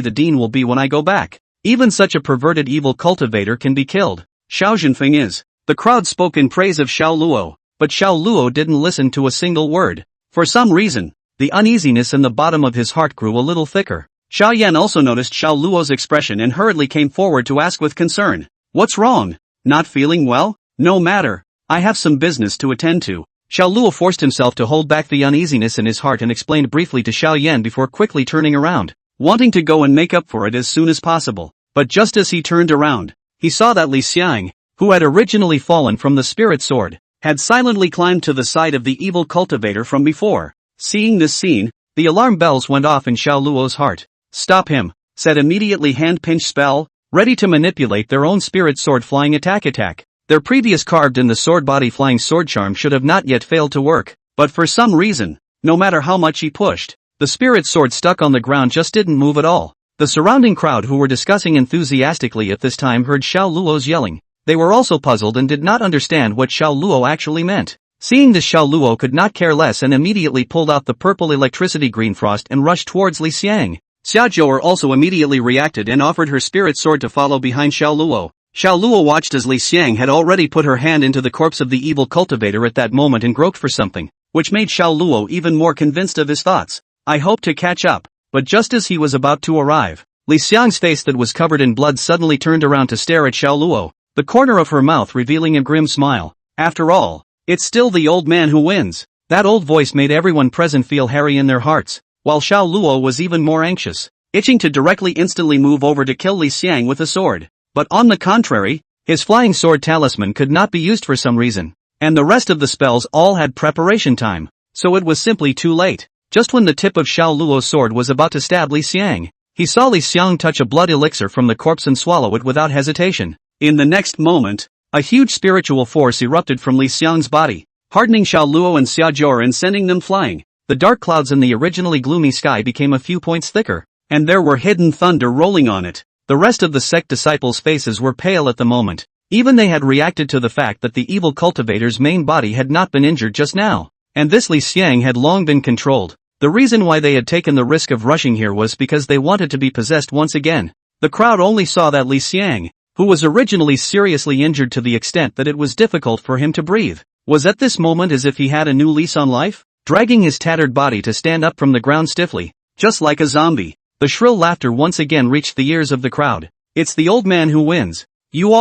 the dean will be when I go back. Even such a perverted evil cultivator can be killed. Xiao Zhenfeng is. The crowd spoke in praise of Xiao Luo, but Xiao Luo didn't listen to a single word. For some reason, the uneasiness in the bottom of his heart grew a little thicker. Xiao Yan also noticed Xiao Luo's expression and hurriedly came forward to ask with concern. What's wrong? Not feeling well? No matter. I have some business to attend to. Xiao Luo forced himself to hold back the uneasiness in his heart and explained briefly to Xiao Yan before quickly turning around, wanting to go and make up for it as soon as possible. But just as he turned around, he saw that Li Xiang, who had originally fallen from the spirit sword, had silently climbed to the side of the evil cultivator from before. Seeing this scene, the alarm bells went off in Xiao Luo's heart. Stop him, said immediately hand pinch spell, ready to manipulate their own spirit sword flying attack. Their previous carved in the sword body flying sword charm should have not yet failed to work, but for some reason, no matter how much he pushed, the spirit sword stuck on the ground just didn't move at all. The surrounding crowd who were discussing enthusiastically at this time heard Xiao Luo's yelling. They were also puzzled and did not understand what Xiao Luo actually meant. Seeing this, Xiao Luo could not care less and immediately pulled out the purple electricity green frost and rushed towards Li Xiang. Xiaojuer also immediately reacted and offered her spirit sword to follow behind Xiao Luo. Xiao Luo watched as Li Xiang had already put her hand into the corpse of the evil cultivator at that moment and groped for something, which made Xiao Luo even more convinced of his thoughts. I hope to catch up. But just as he was about to arrive, Li Xiang's face that was covered in blood suddenly turned around to stare at Xiao Luo, the corner of her mouth revealing a grim smile. After all, it's still the old man who wins. That old voice made everyone present feel hairy in their hearts, while Xiao Luo was even more anxious, itching to instantly move over to kill Li Xiang with a sword. But on the contrary, his flying sword talisman could not be used for some reason, and the rest of the spells all had preparation time, so it was simply too late. Just when the tip of Xiao Luo's sword was about to stab Li Xiang, he saw Li Xiang touch a blood elixir from the corpse and swallow it without hesitation. In the next moment, a huge spiritual force erupted from Li Xiang's body, hardening Xiao Luo and Xia Zhou and sending them flying. The dark clouds in the originally gloomy sky became a few points thicker, and there were hidden thunder rolling on it. The rest of the sect disciples' faces were pale at the moment. Even they had reacted to the fact that the evil cultivator's main body had not been injured just now, and this Li Xiang had long been controlled. The reason why they had taken the risk of rushing here was because they wanted to be possessed once again. The crowd only saw that Li Xiang, who was originally seriously injured to the extent that it was difficult for him to breathe, was at this moment as if he had a new lease on life, dragging his tattered body to stand up from the ground stiffly, just like a zombie. The shrill laughter once again reached the ears of the crowd. It's the old man who wins. You're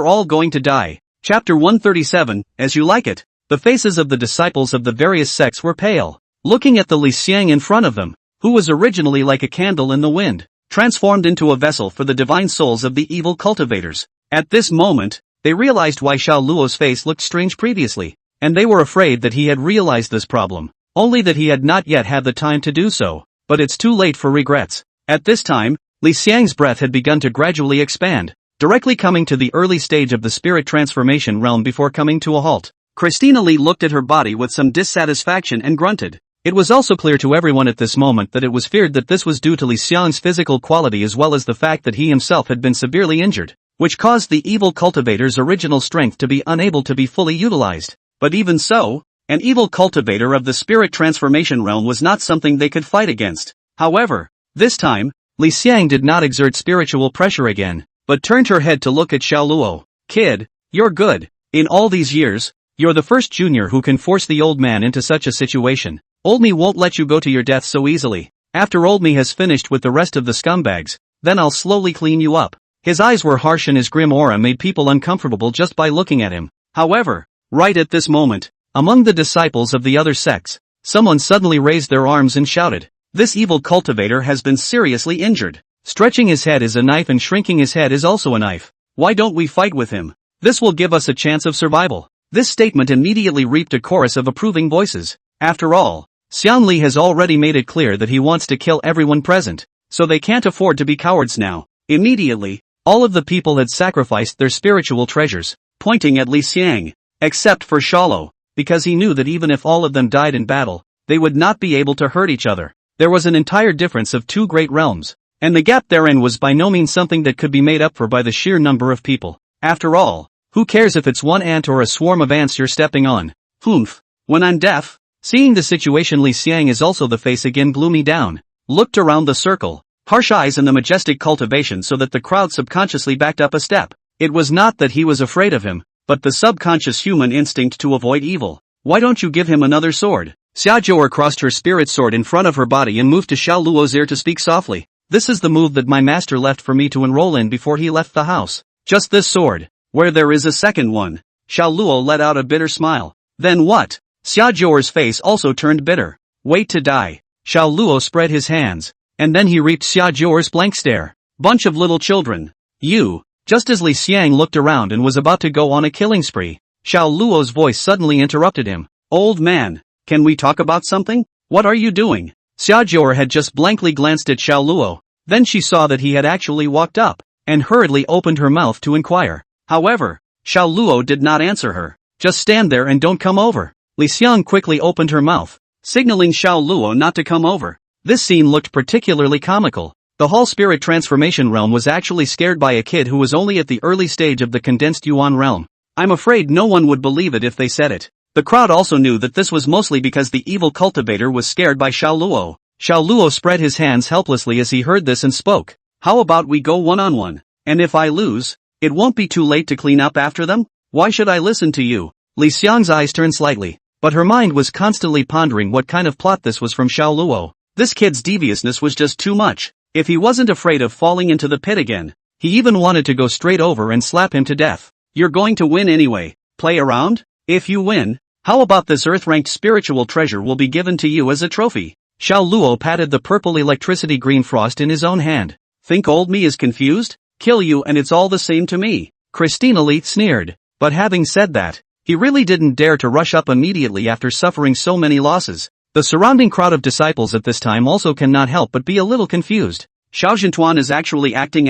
all going to die. Chapter 137, As You Like It. The faces of the disciples of the various sects were pale, looking at the Li Xiang in front of them, who was originally like a candle in the wind, transformed into a vessel for the divine souls of the evil cultivators. At this moment, they realized why Xiao Luo's face looked strange previously, and they were afraid that he had realized this problem, only that he had not yet had the time to do so. But it's too late for regrets. At this time, Li Xiang's breath had begun to gradually expand, directly coming to the early stage of the spirit transformation realm before coming to a halt. Christina Li looked at her body with some dissatisfaction and grunted. It was also clear to everyone at this moment that it was feared that this was due to Li Xiang's physical quality as well as the fact that he himself had been severely injured, which caused the evil cultivator's original strength to be unable to be fully utilized. But even so, an evil cultivator of the spirit transformation realm was not something they could fight against. However, this time, Li Xiang did not exert spiritual pressure again, but turned her head to look at Xiao Luo. Kid, you're good. In all these years, you're the first junior who can force the old man into such a situation. Old me won't let you go to your death so easily. After old me has finished with the rest of the scumbags, then I'll slowly clean you up. His eyes were harsh and his grim aura made people uncomfortable just by looking at him. However, right at this moment, among the disciples of the other sects, someone suddenly raised their arms and shouted, "This evil cultivator has been seriously injured. Stretching his head is a knife and shrinking his head is also a knife. Why don't we fight with him? This will give us a chance of survival." This statement immediately reaped a chorus of approving voices. After all, Xian Li has already made it clear that he wants to kill everyone present, so they can't afford to be cowards now. Immediately, all of the people had sacrificed their spiritual treasures, pointing at Li Xiang, except for Xiaoluo, because he knew that even if all of them died in battle, they would not be able to hurt each other. There was an entire difference of two great realms, and the gap therein was by no means something that could be made up for by the sheer number of people. After all, who cares if it's one ant or a swarm of ants you're stepping on? Humph. When I'm deaf. Seeing the situation, Li Xiang is also the face again gloomy down, looked around the circle, harsh eyes and the majestic cultivation so that the crowd subconsciously backed up a step. It was not that he was afraid of him, but the subconscious human instinct to avoid evil. Why don't you give him another sword? Xia Zhou crossed her spirit sword in front of her body and moved to Xiao Luo's ear to speak softly. This is the move that my master left for me to enroll in before he left the house. Just this sword. Where there is a second one. Xiao Luo let out a bitter smile. Then what? Xia Zhou's face also turned bitter. Wait to die. Xiao Luo spread his hands, and then he reaped Xia Zhou's blank stare. Bunch of little children. You. Just as Li Xiang looked around and was about to go on a killing spree, Xiao Luo's voice suddenly interrupted him. Old man, can we talk about something? What are you doing? Xia Zhou had just blankly glanced at Xiao Luo, then she saw that he had actually walked up, and hurriedly opened her mouth to inquire. However, Xiao Luo did not answer her. Just stand there and don't come over. Li Xiang quickly opened her mouth, signaling Xiao Luo not to come over. This scene looked particularly comical. The whole spirit transformation realm was actually scared by a kid who was only at the early stage of the condensed Yuan realm. I'm afraid no one would believe it if they said it. The crowd also knew that this was mostly because the evil cultivator was scared by Xiao Luo. Xiao Luo spread his hands helplessly as he heard this and spoke. How about we go one-on-one? And if I lose, It won't be too late to clean up after them? Why should I listen to you? Li Xiang's eyes turned slightly, but her mind was constantly pondering what kind of plot this was from Xiao Luo. This kid's deviousness was just too much. If he wasn't afraid of falling into the pit again, he even wanted to go straight over and slap him to death. You're going to win anyway. Play around? If you win, how about this earth-ranked spiritual treasure will be given to you as a trophy? Xiao Luo patted the purple electricity green frost in his own hand. Think old me is confused? Kill you and it's all the same to me. Christina Lee sneered. But having said that, he really didn't dare to rush up immediately after suffering so many losses. The surrounding crowd of disciples at this time also cannot help but be a little confused. Xiao Zhentuan is actually acting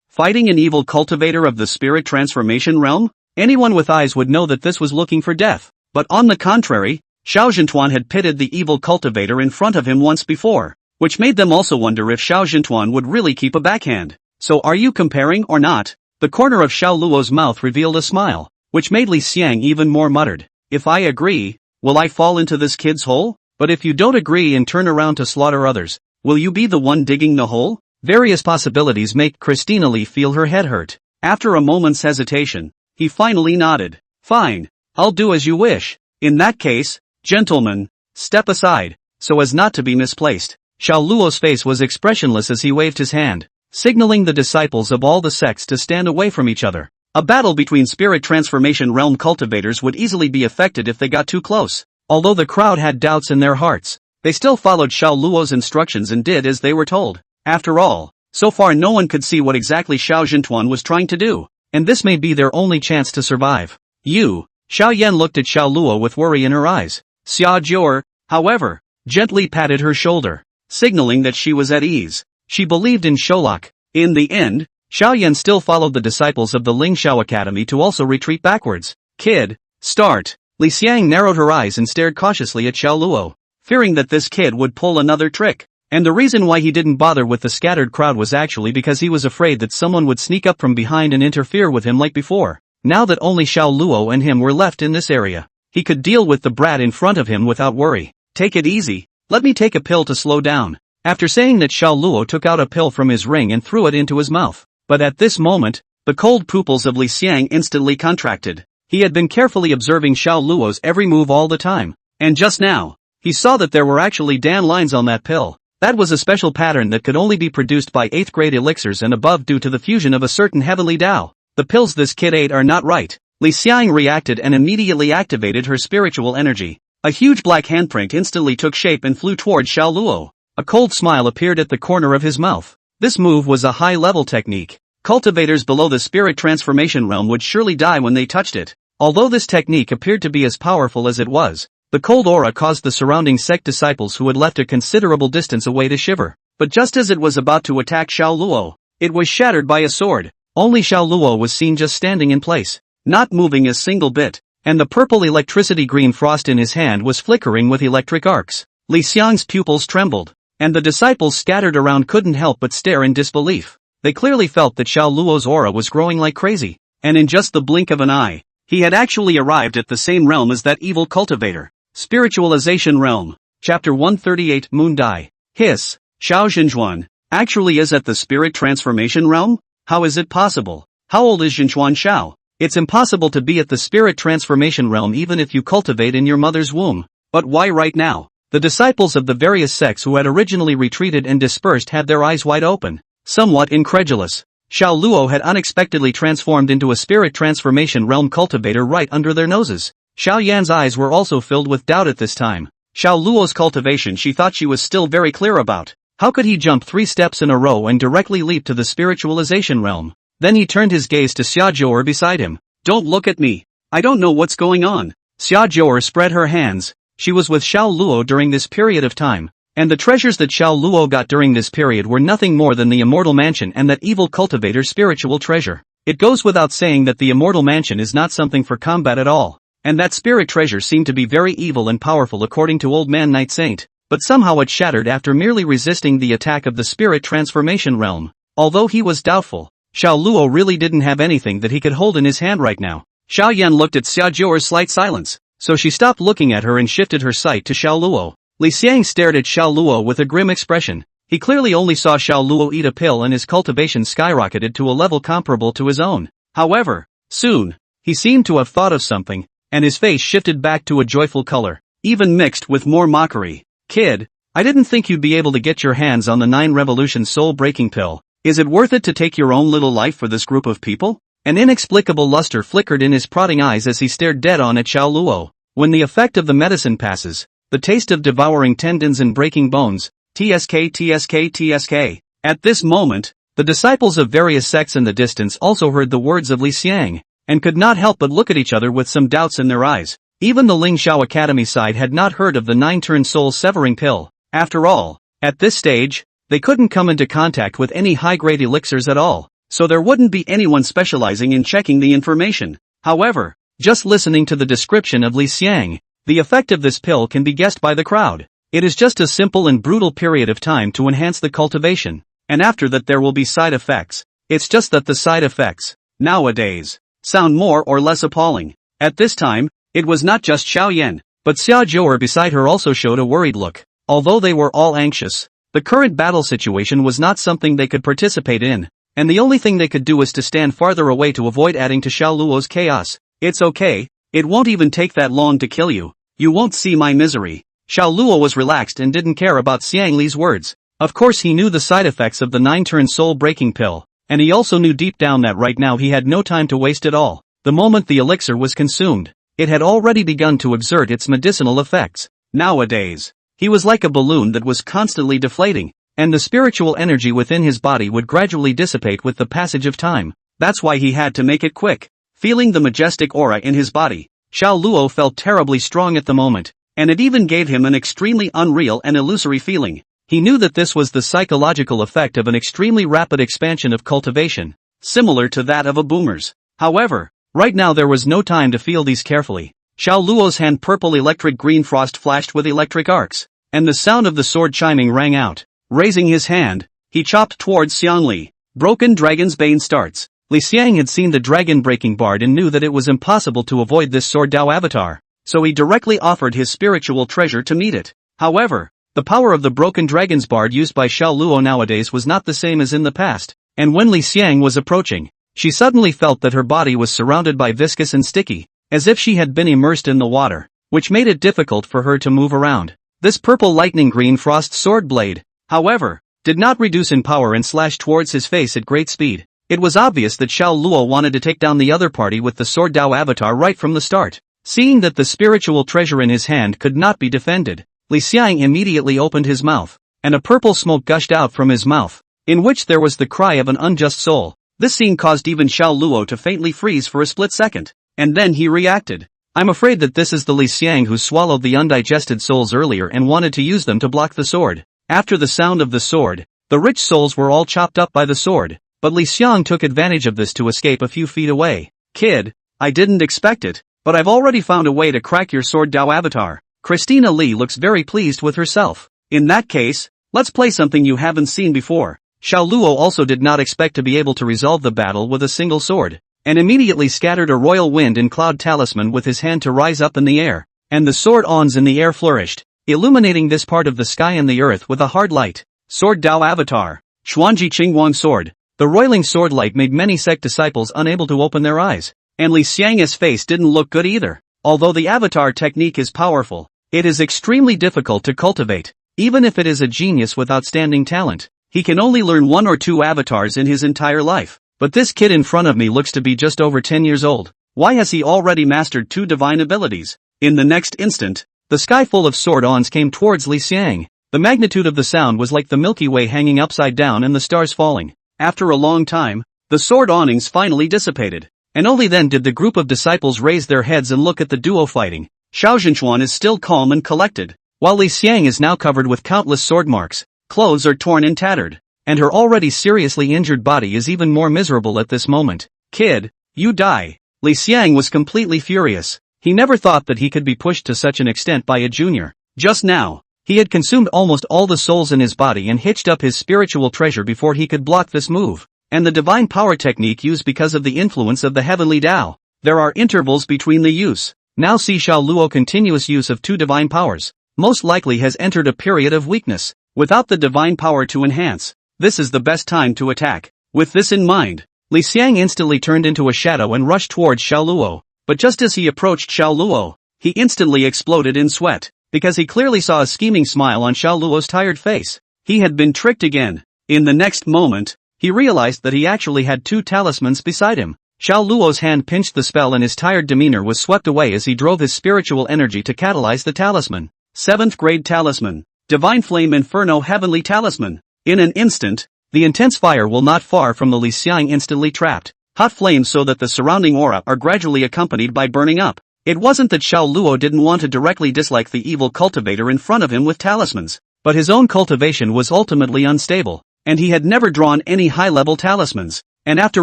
fighting an evil cultivator of the spirit transformation realm? Anyone with eyes would know that this was looking for death. But on the contrary, Xiao Zhentuan had pitted the evil cultivator in front of him once before, which made them also wonder if Xiao Zhentuan would really keep a backhand. So are you comparing or not? The corner of Xiao Luo's mouth revealed a smile, which made Li Xiang even more muttered. If I agree, will I fall into this kid's hole? But if you don't agree and turn around to slaughter others, will you be the one digging the hole? Various possibilities make Christina Lee feel her head hurt. After a moment's hesitation, he finally nodded. Fine, I'll do as you wish. In that case, gentlemen, step aside, so as not to be misplaced. Xiao Luo's face was expressionless as he waved his hand, signaling the disciples of all the sects to stand away from each other. A battle between spirit transformation realm cultivators would easily be affected if they got too close. Although the crowd had doubts in their hearts, they still followed Xiao Luo's instructions and did as they were told. After all, so far no one could see what exactly Xiao Zhentuan was trying to do, and this may be their only chance to survive. You, Xiao Yan looked at Xiao Luo with worry in her eyes. Xia Jior, however, gently patted her shoulder, signaling that she was at ease. She believed in Sholok. In the end, Xiao Yan still followed the disciples of the Ling Xiao Academy to also retreat backwards. Kid, start. Li Xiang narrowed her eyes and stared cautiously at Xiao Luo, fearing that this kid would pull another trick. And the reason why he didn't bother with the scattered crowd was actually because he was afraid that someone would sneak up from behind and interfere with him like before. Now that only Xiao Luo and him were left in this area, he could deal with the brat in front of him without worry. Take it easy, let me take a pill to slow down. After saying that, Xiao Luo took out a pill from his ring and threw it into his mouth. But at this moment, the cold pupils of Li Xiang instantly contracted. He had been carefully observing Xiao Luo's every move all the time, and just now, he saw that there were actually Dan lines on that pill. That was a special pattern that could only be produced by 8th grade elixirs and above due to the fusion of a certain heavenly Tao. The pills this kid ate are not right. Li Xiang reacted and immediately activated her spiritual energy. A huge black handprint instantly took shape and flew towards Xiao Luo. A cold smile appeared at the corner of his mouth. This move was a high-level technique. Cultivators below the spirit transformation realm would surely die when they touched it. Although this technique appeared to be as powerful as it was, the cold aura caused the surrounding sect disciples who had left a considerable distance away to shiver. But just as it was about to attack Xiao Luo, it was shattered by a sword. Only Xiao Luo was seen just standing in place, not moving a single bit, and the purple electricity green frost in his hand was flickering with electric arcs. Li Xiang's pupils trembled, and the disciples scattered around couldn't help but stare in disbelief. They clearly felt that Xiao Luo's aura was growing like crazy, and in just the blink of an eye, he had actually arrived at the same realm as that evil cultivator. Spiritualization Realm. Chapter 138 Moon Dai. Hiss. Xiao Zhentuan actually is at the spirit transformation realm? How is it possible? How old is Zhentuan Xiao? It's impossible to be at the spirit transformation realm even if you cultivate in your mother's womb. But why right now? The disciples of the various sects who had originally retreated and dispersed had their eyes wide open, somewhat incredulous. Xiao Luo had unexpectedly transformed into a spirit transformation realm cultivator right under their noses. Xiao Yan's eyes were also filled with doubt at this time. Xiao Luo's cultivation she thought she was still very clear about. How could he jump 3 steps in a row and directly leap to the spiritualization realm? Then he turned his gaze to Xia Jior beside him. Don't look at me. I don't know what's going on. Xia Jior spread her hands. She was with Xiao Luo during this period of time, and the treasures that Xiao Luo got during this period were nothing more than the Immortal Mansion and that evil cultivator's spiritual treasure. It goes without saying that the Immortal Mansion is not something for combat at all, and that spirit treasure seemed to be very evil and powerful according to Old Man Night Saint, but somehow it shattered after merely resisting the attack of the spirit transformation realm. Although he was doubtful, Xiao Luo really didn't have anything that he could hold in his hand right now. Xiao Yan looked at Xia Jior's slight silence, so she stopped looking at her and shifted her sight to Xiao Luo. Li Xiang stared at Xiao Luo with a grim expression. He clearly only saw Xiao Luo eat a pill and his cultivation skyrocketed to a level comparable to his own. However, soon, he seemed to have thought of something, and his face shifted back to a joyful color, even mixed with more mockery. Kid, I didn't think you'd be able to get your hands on the 9 Revolution soul-breaking pill. Is it worth it to take your own little life for this group of people? An inexplicable luster flickered in his prodding eyes as he stared dead on at Xiao Luo. When the effect of the medicine passes, the taste of devouring tendons and breaking bones, TSK. At this moment, the disciples of various sects in the distance also heard the words of Li Xiang, and could not help but look at each other with some doubts in their eyes. Even the Ling Xiao Academy side had not heard of the 9-turn soul-severing pill. After all, at this stage, they couldn't come into contact with any high-grade elixirs at all, so there wouldn't be anyone specializing in checking the information. However, just listening to the description of Li Xiang, the effect of this pill can be guessed by the crowd. It is just a simple and brutal period of time to enhance the cultivation, and after that there will be side effects. It's just that the side effects, nowadays, sound more or less appalling. At this time, it was not just Xiao Yan, but Xia Zhouer beside her also showed a worried look. Although they were all anxious, the current battle situation was not something they could participate in, and the only thing they could do was to stand farther away to avoid adding to Xiao Luo's chaos. It's okay, it won't even take that long to kill you. You won't see my misery. Xiao Luo was relaxed and didn't care about Xiang Li's words. Of course he knew the side effects of the 9-turn soul-breaking pill, and he also knew deep down that right now he had no time to waste at all. The moment the elixir was consumed, it had already begun to exert its medicinal effects. Nowadays, he was like a balloon that was constantly deflating, and the spiritual energy within his body would gradually dissipate with the passage of time. That's why he had to make it quick. Feeling the majestic aura in his body, Xiao Luo felt terribly strong at the moment, and it even gave him an extremely unreal and illusory feeling. He knew that this was the psychological effect of an extremely rapid expansion of cultivation, similar to that of a boomer's. However, right now there was no time to feel these carefully. Xiao Luo's hand purple electric green frost flashed with electric arcs, and the sound of the sword chiming rang out. Raising his hand, he chopped towards Xiang Li. Broken Dragon's Bane starts. Li Xiang had seen the dragon-breaking bard and knew that it was impossible to avoid this sword Dao avatar, so he directly offered his spiritual treasure to meet it. However, the power of the broken dragon's bard used by Xiao Luo nowadays was not the same as in the past, and when Li Xiang was approaching, she suddenly felt that her body was surrounded by viscous and sticky, as if she had been immersed in the water, which made it difficult for her to move around. This purple lightning green frost sword blade, however, did not reduce in power and slashed towards his face at great speed. It was obvious that Xiao Luo wanted to take down the other party with the sword Dao avatar right from the start. Seeing that the spiritual treasure in his hand could not be defended, Li Xiang immediately opened his mouth, and a purple smoke gushed out from his mouth, in which there was the cry of an unjust soul. This scene caused even Xiao Luo to faintly freeze for a split second, and then he reacted. I'm afraid that this is the Li Xiang who swallowed the undigested souls earlier and wanted to use them to block the sword. After the sound of the sword, the rich souls were all chopped up by the sword, but Li Xiang took advantage of this to escape a few feet away. Kid, I didn't expect it, but I've already found a way to crack your sword Dao avatar. Christina Li looks very pleased with herself. In that case, let's play something you haven't seen before. Xiao Luo also did not expect to be able to resolve the battle with a single sword, and immediately scattered a royal wind and cloud talisman with his hand to rise up in the air, and the sword ons in the air flourished, illuminating this part of the sky and the earth with a hard light. Sword Dao avatar, Xuanji Qingwang sword. The roiling sword light made many sect disciples unable to open their eyes, and Li Xiang's face didn't look good either. Although the avatar technique is powerful, it is extremely difficult to cultivate. Even if it is a genius with outstanding talent, he can only learn 1 or 2 avatars in his entire life. But this kid in front of me looks to be just over 10 years old. Why has he already mastered 2 divine abilities? In the next instant, the sky full of sword ons came towards Li Xiang. The magnitude of the sound was like the Milky Way hanging upside down and the stars falling. After a long time, the sword awnings finally dissipated, and only then did the group of disciples raise their heads and look at the duo fighting. Xiao Zhenchuan is still calm and collected, while Li Xiang is now covered with countless sword marks. Clothes are torn and tattered, and her already seriously injured body is even more miserable at this moment. Kid, you die. Li Xiang was completely furious. He never thought that he could be pushed to such an extent by a junior. Just now, he had consumed almost all the souls in his body and hitched up his spiritual treasure before he could block this move, and the divine power technique used because of the influence of the heavenly Tao. There are intervals between the use. Now see Xiao Luo continuous use of 2 divine powers, most likely has entered a period of weakness. without the divine power to enhance. This is the best time to attack. With this in mind, Li Xiang instantly turned into a shadow and rushed towards Xiao Luo. But just as he approached Xiao Luo, he instantly exploded in sweat, because he clearly saw a scheming smile on Xiao Luo's tired face. He had been tricked again. In the next moment, he realized that he actually had 2 talismans beside him. Xiao Luo's hand pinched the spell and his tired demeanor was swept away as he drove his spiritual energy to catalyze the talisman. 7th grade talisman. Divine Flame Inferno Heavenly Talisman. In an instant, the intense fire will not far from the Li Xiang instantly trapped hot flames so that the surrounding aura are gradually accompanied by burning up. It wasn't that Xiao Luo didn't want to directly dislike the evil cultivator in front of him with talismans, but his own cultivation was ultimately unstable, and he had never drawn any high-level talismans, and after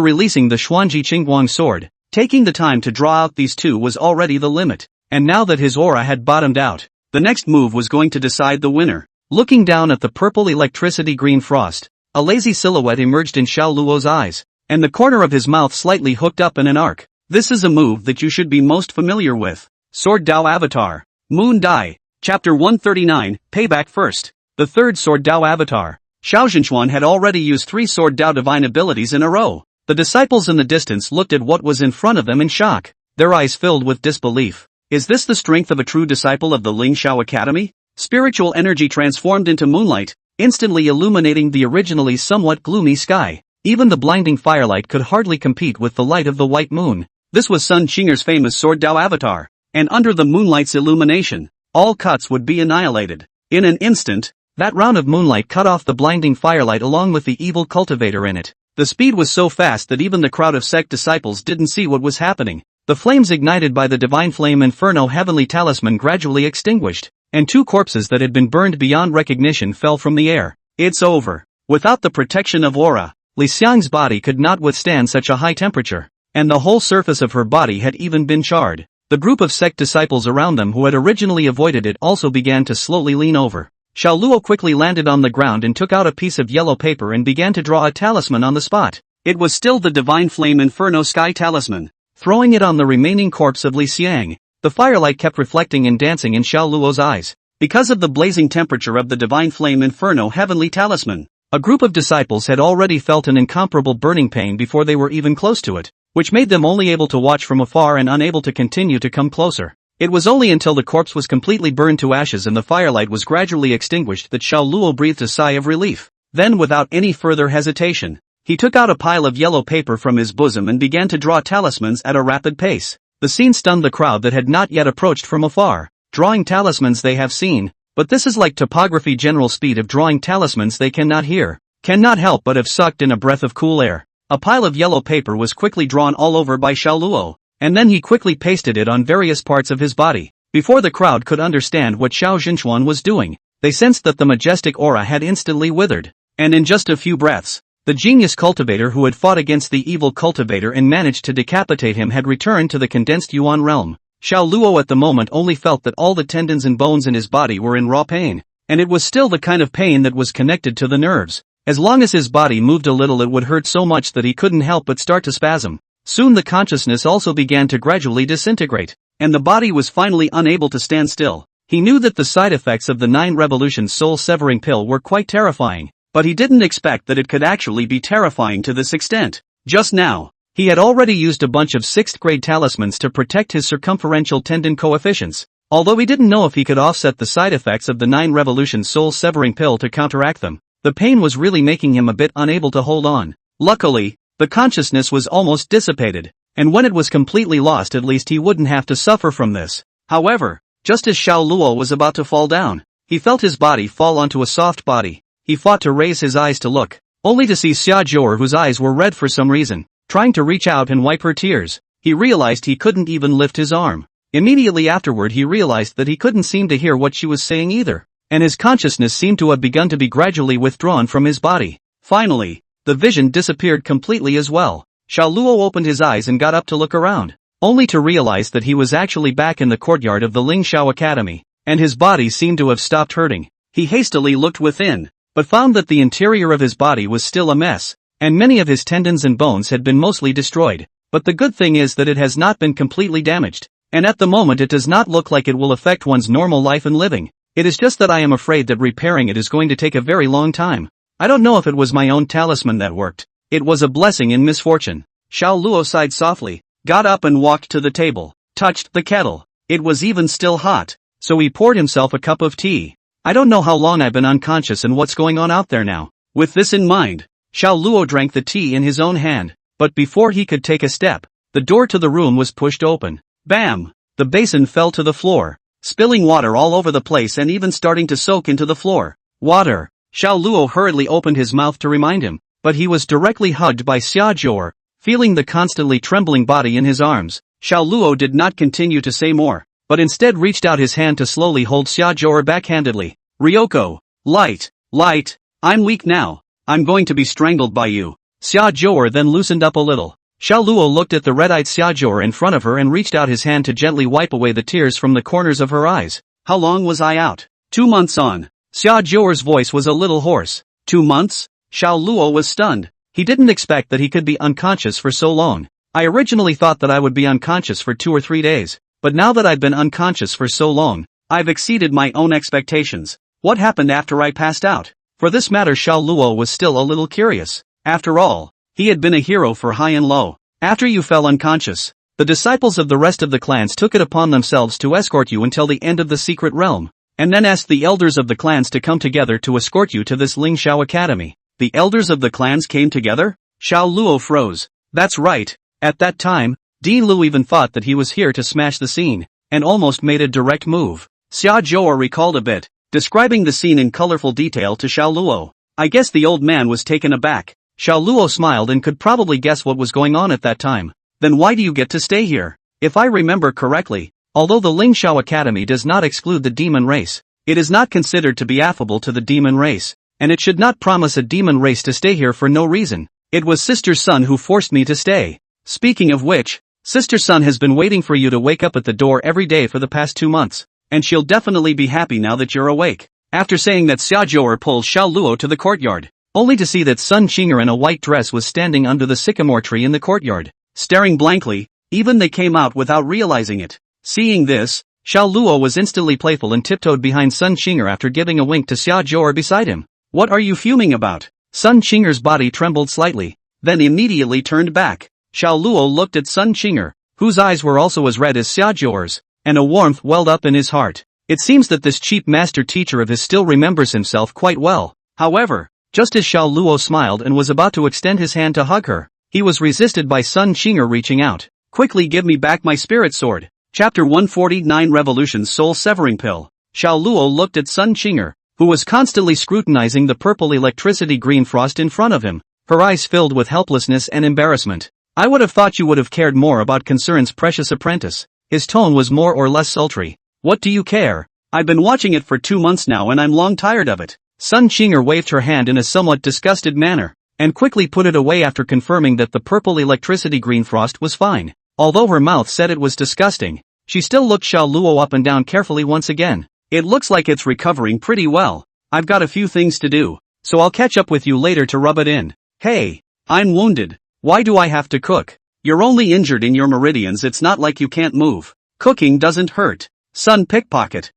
releasing the Xuanji Qingguang sword, taking the time to draw out these 2 was already the limit, and now that his aura had bottomed out, the next move was going to decide the winner. Looking down at the purple electricity green frost, a lazy silhouette emerged in Xiao Luo's eyes, and the corner of his mouth slightly hooked up in an arc. This is a move that you should be most familiar with. Sword Dao Avatar. Moon Dai. Chapter 139, Payback First. The 3rd Sword Dao Avatar. Xiao Zhenchuan had already used 3 Sword Dao divine abilities in a row. The disciples in the distance looked at what was in front of them in shock, their eyes filled with disbelief. Is this the strength of a true disciple of the Ling Xiao Academy? Spiritual energy transformed into moonlight, instantly illuminating the originally somewhat gloomy sky. Even the blinding firelight could hardly compete with the light of the white moon. This was Sun Qinger's famous Sword Dao Avatar, and under the moonlight's illumination, all cuts would be annihilated. In an instant, that round of moonlight cut off the blinding firelight along with the evil cultivator in it. The speed was so fast that even the crowd of sect disciples didn't see what was happening. The flames ignited by the Divine Flame Inferno Heavenly Talisman gradually extinguished, and 2 corpses that had been burned beyond recognition fell from the air. It's over. Without the protection of aura, Li Xiang's body could not withstand such a high temperature, and the whole surface of her body had even been charred. The group of sect disciples around them who had originally avoided it also began to slowly lean over. Xiao Luo quickly landed on the ground and took out a piece of yellow paper and began to draw a talisman on the spot. It was still the Divine Flame Inferno Sky Talisman. Throwing it on the remaining corpse of Li Xiang, the firelight kept reflecting and dancing in Xiao Luo's eyes. Because of the blazing temperature of the Divine Flame Inferno Heavenly Talisman, a group of disciples had already felt an incomparable burning pain before they were even close to it, which made them only able to watch from afar and unable to continue to come closer. It was only until the corpse was completely burned to ashes and the firelight was gradually extinguished that Xiao Luo breathed a sigh of relief. Then without any further hesitation, he took out a pile of yellow paper from his bosom and began to draw talismans at a rapid pace. The scene stunned the crowd that had not yet approached from afar. Drawing talismans they have seen, but this is like topography. General speed of drawing talismans they cannot hear, cannot help but have sucked in a breath of cool air. A pile of yellow paper was quickly drawn all over by Xiao Luo, and then he quickly pasted it on various parts of his body. Before the crowd could understand what Xiao Zhenchuan was doing, they sensed that the majestic aura had instantly withered, and in just a few breaths, the genius cultivator who had fought against the evil cultivator and managed to decapitate him had returned to the condensed Yuan realm. Xiao Luo at the moment only felt that all the tendons and bones in his body were in raw pain, and it was still the kind of pain that was connected to the nerves. As long as his body moved a little it would hurt so much that he couldn't help but start to spasm. Soon the consciousness also began to gradually disintegrate, and the body was finally unable to stand still. He knew that the side effects of the 9 Revolutions soul-severing pill were quite terrifying, but he didn't expect that it could actually be terrifying to this extent. Just now, he had already used a bunch of 6th grade talismans to protect his circumferential tendon coefficients, although he didn't know if he could offset the side effects of the 9 Revolutions soul-severing pill to counteract them. The pain was really making him a bit unable to hold on. Luckily, the consciousness was almost dissipated, and when it was completely lost at least he wouldn't have to suffer from this. However, just as Xiao Luo was about to fall down, he felt his body fall onto a soft body. He fought to raise his eyes to look, only to see Xia Zhou whose eyes were red for some reason, trying to reach out and wipe her tears. He realized he couldn't even lift his arm. Immediately afterward he realized that he couldn't seem to hear what she was saying either, and his consciousness seemed to have begun to be gradually withdrawn from his body. Finally, the vision disappeared completely as well. Xiao Luo opened his eyes and got up to look around, only to realize that he was actually back in the courtyard of the Ling Xiao Academy, and his body seemed to have stopped hurting. He hastily looked within, but found that the interior of his body was still a mess, and many of his tendons and bones had been mostly destroyed. But the good thing is that it has not been completely damaged, and at the moment it does not look like it will affect one's normal life and living. It is just that I am afraid that repairing it is going to take a very long time. I don't know if it was my own talisman that worked. It was a blessing in misfortune. Xiao Luo sighed softly, got up and walked to the table, touched the kettle. It was even still hot, so he poured himself a cup of tea. I don't know how long I've been unconscious and what's going on out there now. With this in mind, Xiao Luo drank the tea in his own hand, but before he could take a step, the door to the room was pushed open. Bam! The basin fell to the floor, spilling water all over the place and even starting to soak into the floor. Water! Xiao Luo hurriedly opened his mouth to remind him, but he was directly hugged by Xia Zhou. Feeling the constantly trembling body in his arms, Xiao Luo did not continue to say more, but instead reached out his hand to slowly hold Xia Zhou backhandedly. Ryoko! Light! Light! I'm weak now. I'm going to be strangled by you. Xia Zhou then loosened up a little. Xiao Luo looked at the red-eyed Xia Zhou in front of her and reached out his hand to gently wipe away the tears from the corners of her eyes. How long was I out? 2 months on. Xia Zhou's voice was a little hoarse. 2 months? Xiao Luo was stunned. He didn't expect that he could be unconscious for so long. I originally thought that I would be unconscious for 2 or 3 days, but now that I've been unconscious for so long, I've exceeded my own expectations. What happened after I passed out? For this matter, Xiao Luo was still a little curious. After all, he had been a hero for high and low. After you fell unconscious, the disciples of the rest of the clans took it upon themselves to escort you until the end of the secret realm, and then asked the elders of the clans to come together to escort you to this Lingxiao Academy. The elders of the clans came together? Xiao Luo froze. That's right. At that time, Di Lu even thought that he was here to smash the scene, and almost made a direct move. Xia Zhou recalled a bit, describing the scene in colorful detail to Xiao Luo. I guess the old man was taken aback. Xiao Luo smiled and could probably guess what was going on at that time. Then why do you get to stay here? If I remember correctly, although the Lingxiao Academy does not exclude the demon race, it is not considered to be affable to the demon race, and it should not promise a demon race to stay here for no reason. It was Sister Sun who forced me to stay. Speaking of which, Sister Sun has been waiting for you to wake up at the door every day for the past 2 months, and she'll definitely be happy now that you're awake. After saying that, Xia Zhou pulled Xiao Luo to the courtyard, only to see that Sun Qinger in a white dress was standing under the sycamore tree in the courtyard, staring blankly. Even they came out without realizing it. Seeing this, Xiao Luo was instantly playful and tiptoed behind Sun Qinger after giving a wink to Xia Zhou beside him. What are you fuming about? Sun Qinger's body trembled slightly, then immediately turned back. Xiao Luo looked at Sun Qinger, whose eyes were also as red as Xia Zhou's, and a warmth welled up in his heart. It seems that this cheap master teacher of his still remembers himself quite well. However, just as Xiao Luo smiled and was about to extend his hand to hug her, he was resisted by Sun Qinger reaching out. Quickly give me back my spirit sword. Chapter 149 Revolution's Soul Severing Pill. Xiao Luo looked at Sun Qinger, who was constantly scrutinizing the purple electricity green frost in front of him, her eyes filled with helplessness and embarrassment. I would have thought you would have cared more about Concern's precious apprentice. His tone was more or less sultry. What do you care? I've been watching it for 2 months now and I'm long tired of it. Sun Qinger waved her hand in a somewhat disgusted manner, and quickly put it away after confirming that the purple electricity green frost was fine. Although her mouth said it was disgusting, she still looked Xiao Luo up and down carefully once again. It looks like it's recovering pretty well. I've got a few things to do, so I'll catch up with you later to rub it in. Hey, I'm wounded. Why do I have to cook? You're only injured in your meridians, it's not like you can't move. Cooking doesn't hurt. Sun Pickpocket.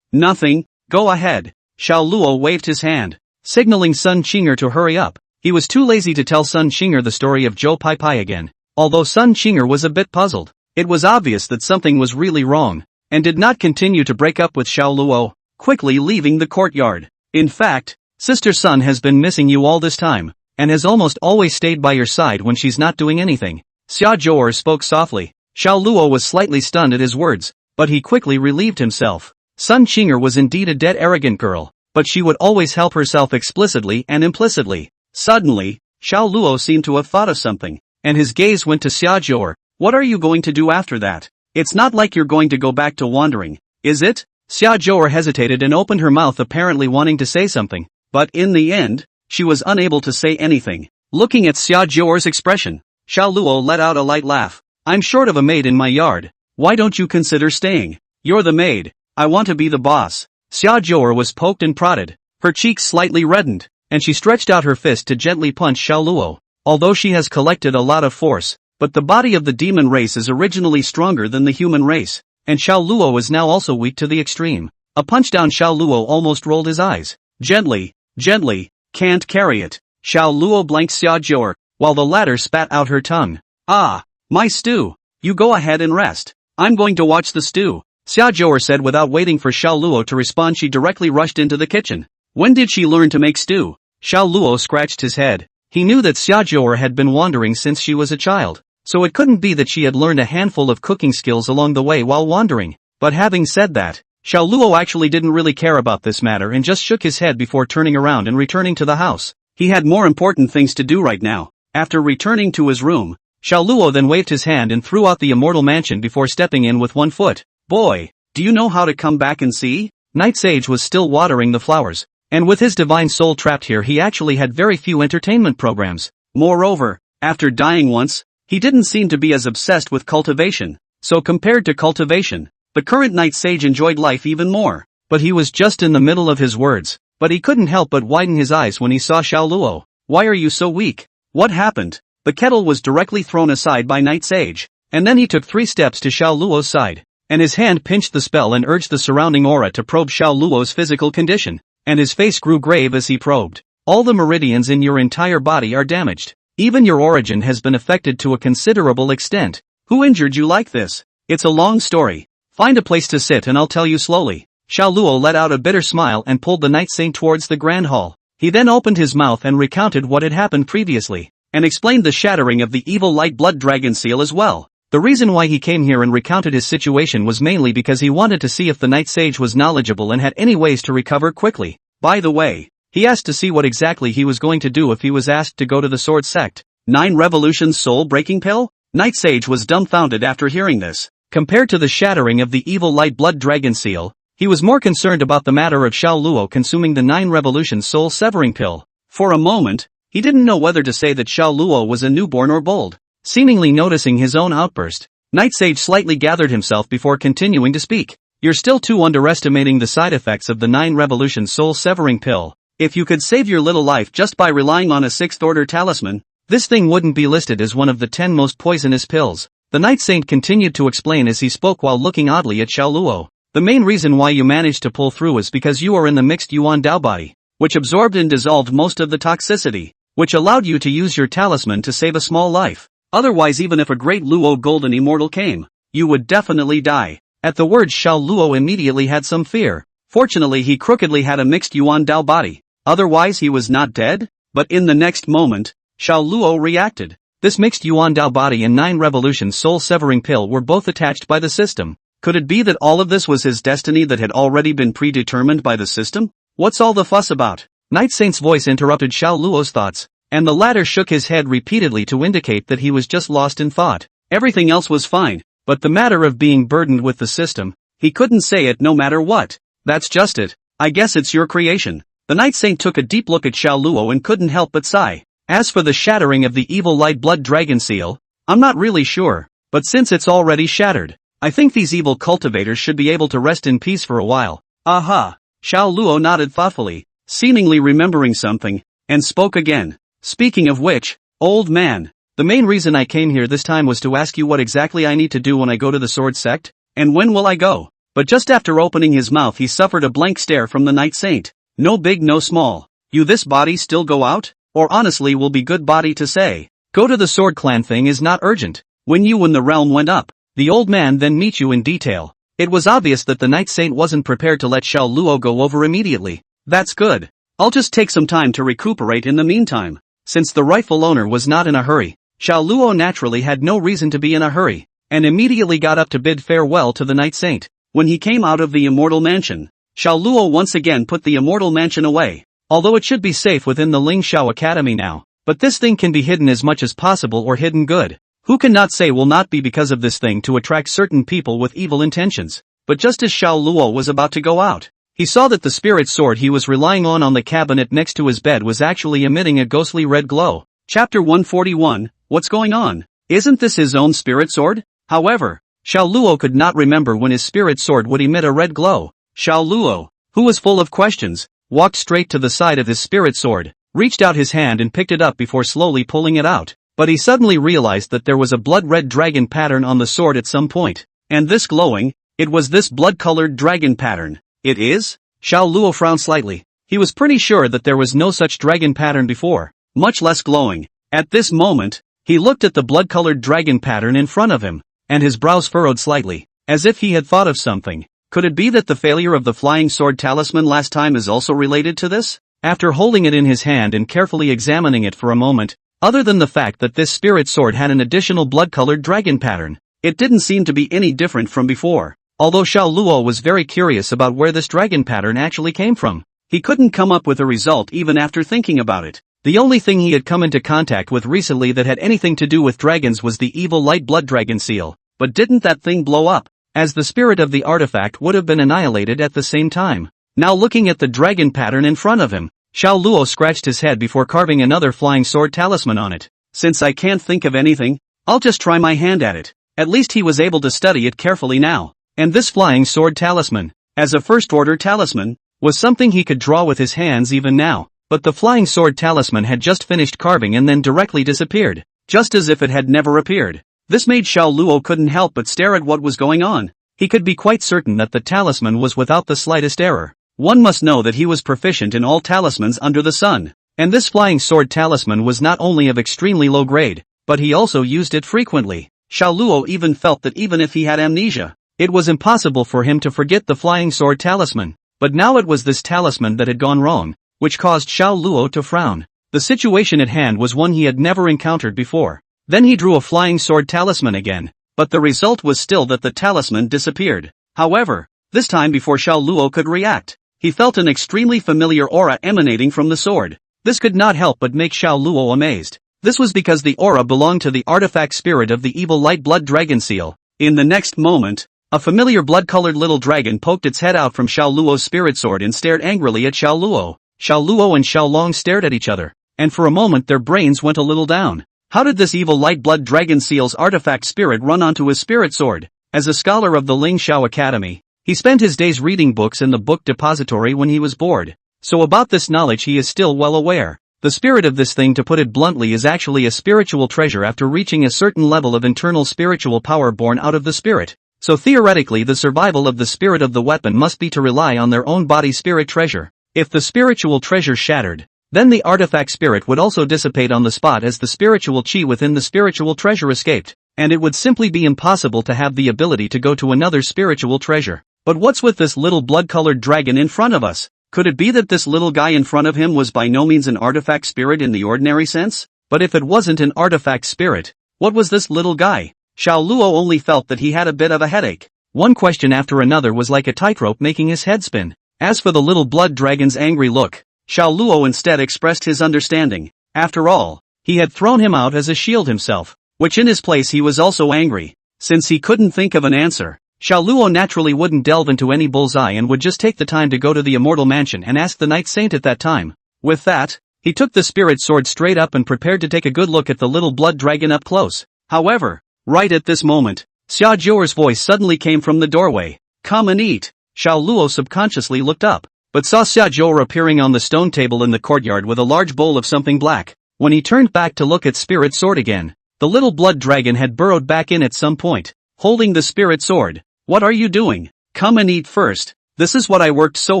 Nothing, go ahead. Xiao Luo waved his hand, signaling Sun Qinger to hurry up. He was too lazy to tell Sun Qinger the story of Zhou Pai Pai again. Although Sun Qinger was a bit puzzled, it was obvious that something was really wrong, and did not continue to break up with Xiao Luo, quickly leaving the courtyard. In fact, Sister Sun has been missing you all this time, and has almost always stayed by your side when she's not doing anything. Xia Zhou spoke softly. Xiao Luo was slightly stunned at his words, but he quickly relieved himself. Sun Qinger was indeed a dead arrogant girl, but she would always help herself explicitly and implicitly. Suddenly, Xiao Luo seemed to have thought of something, and his gaze went to Xia Zhou. What are you going to do after that? It's not like you're going to go back to wandering, is it? Xia Zhou hesitated and opened her mouth, apparently wanting to say something, but in the end, she was unable to say anything. Looking at Xia Zhou's expression, Xiao Luo let out a light laugh. I'm short of a maid in my yard. Why don't you consider staying? You're the maid. I want to be the boss. Xia Zhou was poked and prodded. Her cheeks slightly reddened, and she stretched out her fist to gently punch Xiao Luo. Although she has collected a lot of force, but the body of the demon race is originally stronger than the human race, and Xiao Luo is now also weak to the extreme. A punch down. Xiao Luo almost rolled his eyes. Gently, gently, can't carry it. Xiao Luo blanked Xia Jior, while the latter spat out her tongue. Ah, my stew. You go ahead and rest. I'm going to watch the stew. Xia Jior said without waiting for Xiao Luo to respond. She directly rushed into the kitchen. When did she learn to make stew? Xiao Luo scratched his head. He knew that Xia Jior had been wandering since she was a child, so it couldn't be that she had learned a handful of cooking skills along the way while wandering. But having said that, Xiao Luo actually didn't really care about this matter and just shook his head before turning around and returning to the house. He had more important things to do right now. After returning to his room, Xiao Luo then waved his hand and threw out the immortal mansion before stepping in with one foot. Boy, do you know how to come back and see? Night Sage was still watering the flowers, and with his divine soul trapped here he actually had very few entertainment programs. Moreover, after dying once, he didn't seem to be as obsessed with cultivation, so compared to cultivation, the current Night Sage enjoyed life even more. But he was just in the middle of his words, but he couldn't help but widen his eyes when he saw Xiao Luo. Why are you so weak? What happened? The kettle was directly thrown aside by Night Sage, and then he took 3 steps to Xiao Luo's side, and his hand pinched the spell and urged the surrounding aura to probe Xiao Luo's physical condition, and his face grew grave as he probed. All the meridians in your entire body are damaged. Even your origin has been affected to a considerable extent. Who injured you like this? It's a long story. Find a place to sit and I'll tell you slowly. Xiao Luo let out a bitter smile and pulled the Night Saint towards the grand hall. He then opened his mouth and recounted what had happened previously, and explained the shattering of the evil light blood dragon seal as well. The reason why he came here and recounted his situation was mainly because he wanted to see if the Night Sage was knowledgeable and had any ways to recover quickly. By the way, he asked to see what exactly he was going to do if he was asked to go to the Sword Sect. 9 Revolutions soul-breaking pill? Night Sage was dumbfounded after hearing this. Compared to the shattering of the evil light blood dragon seal, he was more concerned about the matter of Xiao Luo consuming the 9 Revolutions soul-severing pill. For a moment, he didn't know whether to say that Xiao Luo was a newborn or bold. Seemingly noticing his own outburst, Night Sage slightly gathered himself before continuing to speak. You're still too underestimating the side effects of the 9 Revolutions soul-severing pill. If you could save your little life just by relying on a 6th order talisman, this thing wouldn't be listed as one of the 10 most poisonous pills. The Night Saint continued to explain as he spoke while looking oddly at Xiao Luo. The main reason why you managed to pull through is because you are in the mixed Yuan Dao body, which absorbed and dissolved most of the toxicity, which allowed you to use your talisman to save a small life. Otherwise, even if a great Luo golden immortal came, you would definitely die. At the words, Xiao Luo immediately had some fear. Fortunately, he crookedly had a mixed Yuan Dao body. Otherwise he was not dead? But in the next moment, Xiao Luo reacted. This mixed Yuan Dao body and 9 Revolutions soul-severing pill were both attached by the system. Could it be that all of this was his destiny that had already been predetermined by the system? What's all the fuss about? Night Saint's voice interrupted Xiao Luo's thoughts, and the latter shook his head repeatedly to indicate that he was just lost in thought. Everything else was fine, but the matter of being burdened with the system, he couldn't say it no matter what. That's just it. I guess it's your creation. The Night Saint took a deep look at Xiao Luo and couldn't help but sigh. As for the shattering of the evil light blood dragon seal, I'm not really sure, but since it's already shattered, I think these evil cultivators should be able to rest in peace for a while. Aha! Xiao Luo nodded thoughtfully, seemingly remembering something, and spoke again. Speaking of which, old man, the main reason I came here this time was to ask you what exactly I need to do when I go to the Sword Sect, and when will I go? But just after opening his mouth he suffered a blank stare from the Night Saint. No big no small. You this body still go out? Or honestly will be good body to say. Go to the Sword Clan thing is not urgent. When the realm went up, the old man then meet you in detail. It was obvious that the Night Saint wasn't prepared to let Xiao Luo go over immediately. That's good. I'll just take some time to recuperate in the meantime. Since the rightful owner was not in a hurry, Xiao Luo naturally had no reason to be in a hurry, and immediately got up to bid farewell to the Night Saint. When he came out of the Immortal Mansion, Xiao Luo once again put the Immortal Mansion away. Although it should be safe within the Ling Xiao Academy now, but this thing can be hidden as much as possible or hidden good. Who cannot say will not be because of this thing to attract certain people with evil intentions. But just as Xiao Luo was about to go out, he saw that the spirit sword he was relying on the cabinet next to his bed was actually emitting a ghostly red glow. Chapter 141, What's going on? Isn't this his own spirit sword? However, Xiao Luo could not remember when his spirit sword would emit a red glow. Xiao Luo, who was full of questions, walked straight to the side of his spirit sword, reached out his hand and picked it up before slowly pulling it out. But he suddenly realized that there was a blood-red dragon pattern on the sword at some point. And this glowing, it was this blood-colored dragon pattern. It is? Xiao Luo frowned slightly. He was pretty sure that there was no such dragon pattern before, much less glowing. At this moment, he looked at the blood-colored dragon pattern in front of him, and his brows furrowed slightly, as if he had thought of something. Could it be that the failure of the flying sword talisman last time is also related to this? After holding it in his hand and carefully examining it for a moment, other than the fact that this spirit sword had an additional blood-colored dragon pattern, it didn't seem to be any different from before. Although Xiao Luo was very curious about where this dragon pattern actually came from, he couldn't come up with a result even after thinking about it. The only thing he had come into contact with recently that had anything to do with dragons was the evil light blood dragon seal, but didn't that thing blow up, as the spirit of the artifact would have been annihilated at the same time? Now looking at the dragon pattern in front of him, Xiao Luo scratched his head before carving another flying sword talisman on it. Since I can't think of anything, I'll just try my hand at it. At least he was able to study it carefully now. And this flying sword talisman, as a first-order talisman, was something he could draw with his hands even now. But the flying sword talisman had just finished carving and then directly disappeared, just as if it had never appeared. This made Xiao Luo couldn't help but stare at what was going on. He could be quite certain that the talisman was without the slightest error. One must know that he was proficient in all talismans under the sun. And this flying sword talisman was not only of extremely low grade, but he also used it frequently. Xiao Luo even felt that even if he had amnesia, it was impossible for him to forget the flying sword talisman. But now it was this talisman that had gone wrong, which caused Xiao Luo to frown. The situation at hand was one he had never encountered before. Then he drew a flying sword talisman again, but the result was still that the talisman disappeared. However, this time before Xiao Luo could react, he felt an extremely familiar aura emanating from the sword. This could not help but make Xiao Luo amazed. This was because the aura belonged to the artifact spirit of the evil light blood dragon seal. In the next moment, a familiar blood-colored little dragon poked its head out from Xiao Luo's spirit sword and stared angrily at Xiao Luo. Xiao Luo and Xiao Long stared at each other, and for a moment their brains went a little down. How did this evil light blood dragon seal's artifact spirit run onto his spirit sword? As a scholar of the Ling Xiao Academy, he spent his days reading books in the book depository when he was bored. So about this knowledge he is still well aware. The spirit of this thing, to put it bluntly, is actually a spiritual treasure after reaching a certain level of internal spiritual power born out of the spirit. So theoretically the survival of the spirit of the weapon must be to rely on their own body spirit treasure. If the spiritual treasure shattered, then the artifact spirit would also dissipate on the spot as the spiritual chi within the spiritual treasure escaped, and it would simply be impossible to have the ability to go to another spiritual treasure. But what's with this little blood-colored dragon in front of us? Could it be that this little guy in front of him was by no means an artifact spirit in the ordinary sense? But if it wasn't an artifact spirit, what was this little guy? Xiao Luo only felt that he had a bit of a headache. One question after another was like a tightrope making his head spin. As for the little blood dragon's angry look, Xiao Luo instead expressed his understanding. After all, he had thrown him out as a shield himself, which in his place he was also angry. Since he couldn't think of an answer, Xiao Luo naturally wouldn't delve into any bullseye and would just take the time to go to the immortal mansion and ask the Night Saint at that time. With that, he took the spirit sword straight up and prepared to take a good look at the little blood dragon up close. However, right at this moment, Xia Zhouer's voice suddenly came from the doorway. "Come and eat." Xiao Luo subconsciously looked up, but saw Xia Zhouer appearing on the stone table in the courtyard with a large bowl of something black. When he turned back to look at spirit sword again, the little blood dragon had burrowed back in at some point, holding the spirit sword. "What are you doing? Come and eat first. This is what I worked so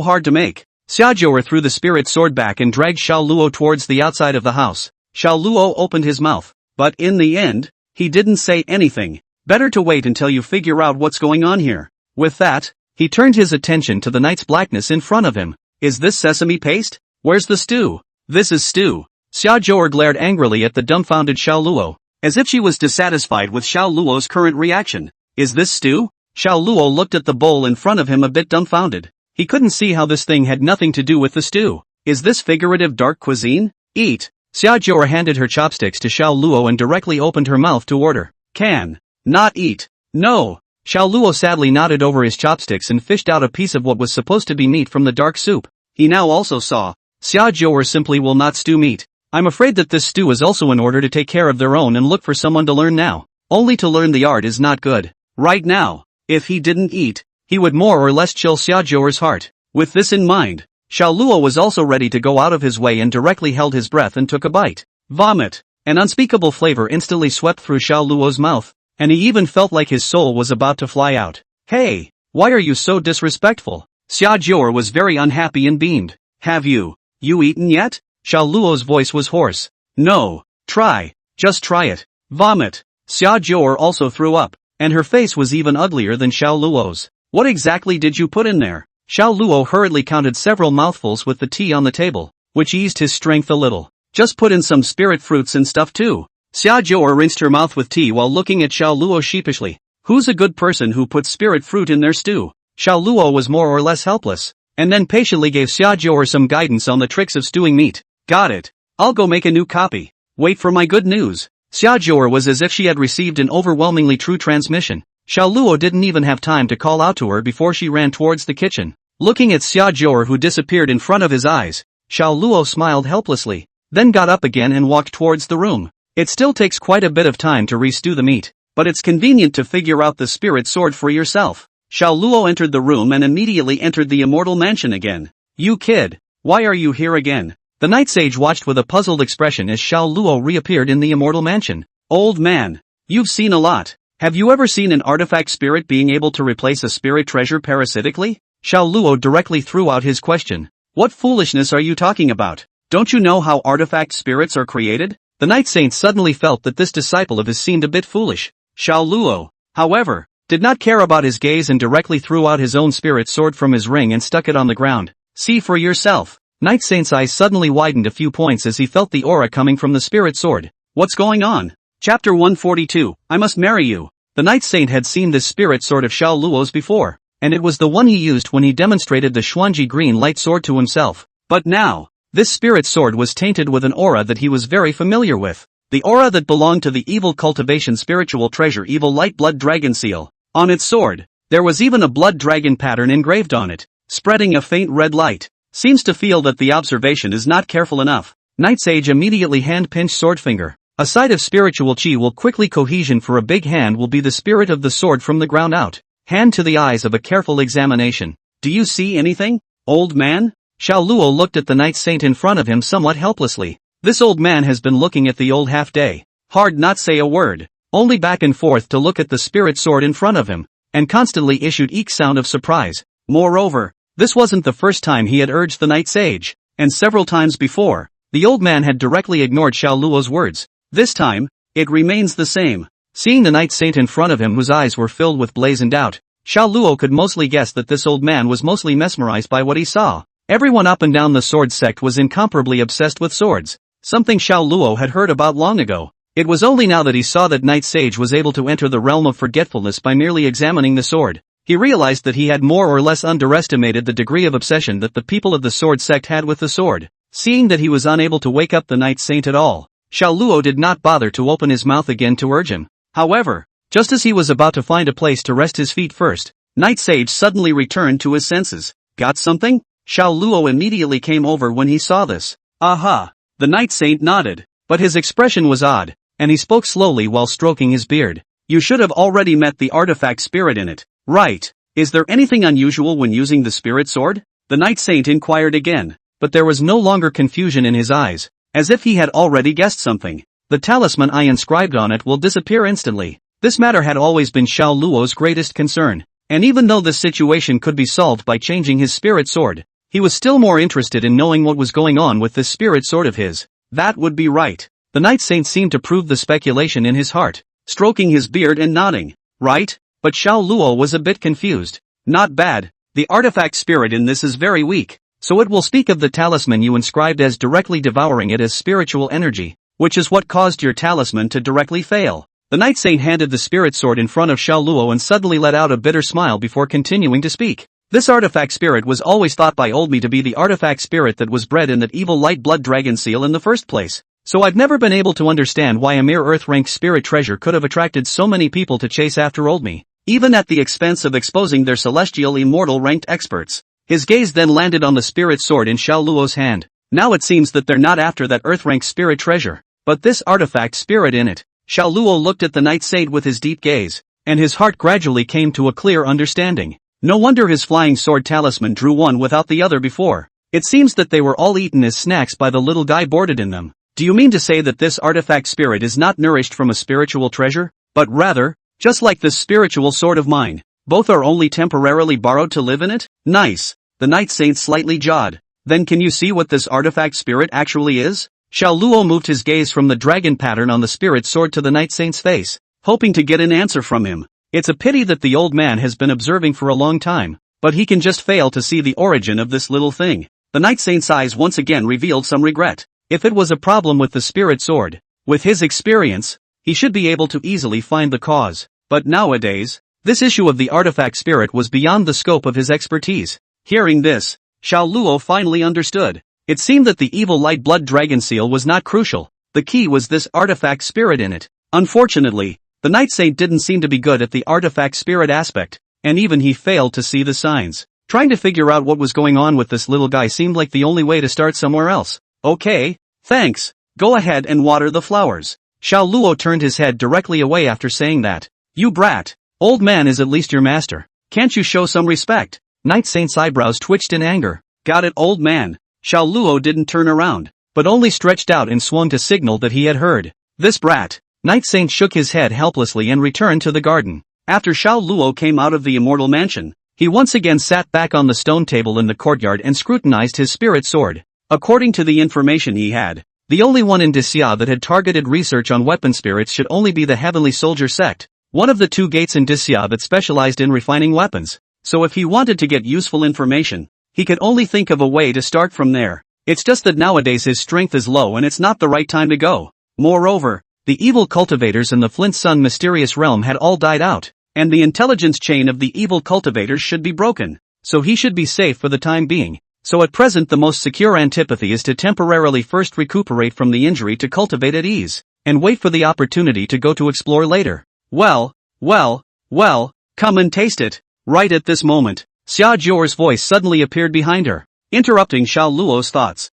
hard to make." Xia Zhouer threw the spirit sword back and dragged Xiao Luo towards the outside of the house. Xiao Luo opened his mouth, but in the end, he didn't say anything. Better to wait until you figure out what's going on here. With that, he turned his attention to the night's blackness in front of him. "Is this sesame paste? Where's the stew?" "This is stew." Xia Zhouer glared angrily at the dumbfounded Xiao Luo, as if she was dissatisfied with Xiao Luo's current reaction. "Is this stew?" Xiao Luo looked at the bowl in front of him a bit dumbfounded. He couldn't see how this thing had nothing to do with the stew. "Is this figurative dark cuisine? Eat." Xia Zhouer handed her chopsticks to Xiao Luo and directly opened her mouth to order. "Can not eat." "No." Xiao Luo sadly nodded over his chopsticks and fished out a piece of what was supposed to be meat from the dark soup. He now also saw, Xia Zhouer simply will not stew meat. "I'm afraid that this stew is also in order to take care of their own and look for someone to learn now. Only to learn the art is not good. Right now, if he didn't eat, he would more or less chill Xia Zhouer's heart." With this in mind, Xiao Luo was also ready to go out of his way and directly held his breath and took a bite. Vomit. An unspeakable flavor instantly swept through Xiao Luo's mouth, and he even felt like his soul was about to fly out. "Hey, why are you so disrespectful?" Xia Jior was very unhappy and beamed. Have you eaten yet? Xiao Luo's voice was hoarse. No. Try. Just try it. Vomit. Xia Jior also threw up, and her face was even uglier than Xiao Luo's. What exactly did you put in there? Xiao Luo hurriedly counted several mouthfuls with the tea on the table, which eased his strength a little. Just put in some spirit fruits and stuff too. Xia Jior rinsed her mouth with tea while looking at Xiao Luo sheepishly. Who's a good person who puts spirit fruit in their stew? Xiao Luo was more or less helpless, and then patiently gave Xia Jior some guidance on the tricks of stewing meat. Got it. I'll go make a new copy. Wait for my good news. Xia Jior was as if she had received an overwhelmingly true transmission. Xiao Luo didn't even have time to call out to her before she ran towards the kitchen. Looking at Xia Jior who disappeared in front of his eyes, Xiao Luo smiled helplessly, then got up again and walked towards the room. It still takes quite a bit of time to re-stew the meat, but it's convenient to figure out the spirit sword for yourself. Xiao Luo entered the room and immediately entered the immortal mansion again. You kid, why are you here again? The night sage watched with a puzzled expression as Xiao Luo reappeared in the immortal mansion. Old man, you've seen a lot. Have you ever seen an artifact spirit being able to replace a spirit treasure parasitically? Xiao Luo directly threw out his question. What foolishness are you talking about? Don't you know how artifact spirits are created? The night saint suddenly felt that this disciple of his seemed a bit foolish. Xiao Luo, however, did not care about his gaze and directly threw out his own spirit sword from his ring and stuck it on the ground. See for yourself. Night Saint's eyes suddenly widened a few points as he felt the aura coming from the spirit sword. What's going on? Chapter 142, I must marry you. The Night Saint had seen this spirit sword of Xiao Luo's before, and it was the one he used when he demonstrated the Xuanji green light sword to himself. But now, this spirit sword was tainted with an aura that he was very familiar with. The aura that belonged to the evil cultivation spiritual treasure evil light blood dragon seal. On its sword, there was even a blood dragon pattern engraved on it, spreading a faint red light. Seems to feel that the observation is not careful enough. Night Sage immediately hand-pinched sword finger. A sight of spiritual chi will quickly cohesion for a big hand will be the spirit of the sword from the ground out. Hand to the eyes of a careful examination. Do you see anything, old man? Xiao Luo looked at the Night Saint in front of him somewhat helplessly. This old man has been looking at the old half-day. Hard not say a word. Only back and forth to look at the spirit sword in front of him, and constantly issued each sound of surprise. Moreover, this wasn't the first time he had urged the Night Sage, and several times before, the old man had directly ignored Xiao Luo's words. This time, it remains the same. Seeing the Night Saint in front of him whose eyes were filled with blazing doubt, Xiao Luo could mostly guess that this old man was mostly mesmerized by what he saw. Everyone up and down the sword sect was incomparably obsessed with swords, something Xiao Luo had heard about long ago. It was only now that he saw that Night Sage was able to enter the realm of forgetfulness by merely examining the sword. He realized that he had more or less underestimated the degree of obsession that the people of the sword sect had with the sword. Seeing that he was unable to wake up the Night Saint at all, Xiao Luo did not bother to open his mouth again to urge him. However, just as he was about to find a place to rest his feet first, Night Sage suddenly returned to his senses. Got something? Xiao Luo immediately came over when he saw this. Aha! The Night Saint nodded, but his expression was odd, and he spoke slowly while stroking his beard. You should have already met the artifact spirit in it. Right. Is there anything unusual when using the spirit sword? The Night Saint inquired again, but there was no longer confusion in his eyes, as if he had already guessed something. The talisman I inscribed on it will disappear instantly. This matter had always been Xiao Luo's greatest concern, and even though this situation could be solved by changing his spirit sword, he was still more interested in knowing what was going on with this spirit sword of his. That would be right. The Night Saint seemed to prove the speculation in his heart, stroking his beard and nodding. Right? But Xiao Luo was a bit confused. Not bad. The artifact spirit in this is very weak, so it will speak of the talisman you inscribed as directly devouring it as spiritual energy, which is what caused your talisman to directly fail. The Night Saint handed the spirit sword in front of Xiao Luo and suddenly let out a bitter smile before continuing to speak. This artifact spirit was always thought by old me to be the artifact spirit that was bred in that evil light blood dragon seal in the first place. So I've never been able to understand why a mere earth-ranked spirit treasure could have attracted so many people to chase after old me, even at the expense of exposing their celestial immortal ranked experts. His gaze then landed on the spirit sword in Xiao Luo's hand. Now it seems that they're not after that earth-ranked spirit treasure, but this artifact spirit in it. Xiao Luo looked at the Night Saint with his deep gaze, and his heart gradually came to a clear understanding. No wonder his flying sword talisman drew one without the other before. It seems that they were all eaten as snacks by the little guy boarded in them. Do you mean to say that this artifact spirit is not nourished from a spiritual treasure, but rather, just like this spiritual sword of mine, both are only temporarily borrowed to live in it? Nice. The Night Saint slightly jawed. Then can you see what this artifact spirit actually is? Xiao Luo moved his gaze from the dragon pattern on the spirit sword to the Night Saint's face, hoping to get an answer from him. It's a pity that the old man has been observing for a long time, but he can just fail to see the origin of this little thing. The Night Saint's eyes once again revealed some regret. If it was a problem with the spirit sword, with his experience, he should be able to easily find the cause. But nowadays, this issue of the artifact spirit was beyond the scope of his expertise. Hearing this, Xiao Luo finally understood. It seemed that the evil light blood dragon seal was not crucial. The key was this artifact spirit in it. Unfortunately, the Night Saint didn't seem to be good at the artifact spirit aspect, and even he failed to see the signs. Trying to figure out what was going on with this little guy seemed like the only way to start somewhere else. Okay, thanks. Go ahead and water the flowers. Xiao Luo turned his head directly away after saying that. You brat. Old man is at least your master. Can't you show some respect? Night Saint's eyebrows twitched in anger. Got it, old man. Xiao Luo didn't turn around, but only stretched out and swung to signal that he had heard. This brat. Night Saint shook his head helplessly and returned to the garden. After Xiao Luo came out of the immortal mansion, he once again sat back on the stone table in the courtyard and scrutinized his spirit sword. According to the information he had, the only one in Disya that had targeted research on weapon spirits should only be the Heavenly Soldier sect, one of the 2 gates in Disya that specialized in refining weapons. So if he wanted to get useful information, he could only think of a way to start from there. It's just that nowadays his strength is low and it's not the right time to go. Moreover, the evil cultivators in the Flint Sun mysterious realm had all died out, and the intelligence chain of the evil cultivators should be broken, so he should be safe for the time being. So at present the most secure antipathy is to temporarily first recuperate from the injury to cultivate at ease, and wait for the opportunity to go to explore later. Well, come and taste it. Right at this moment, Xia Jior's voice suddenly appeared behind her, interrupting Xiao Luo's thoughts.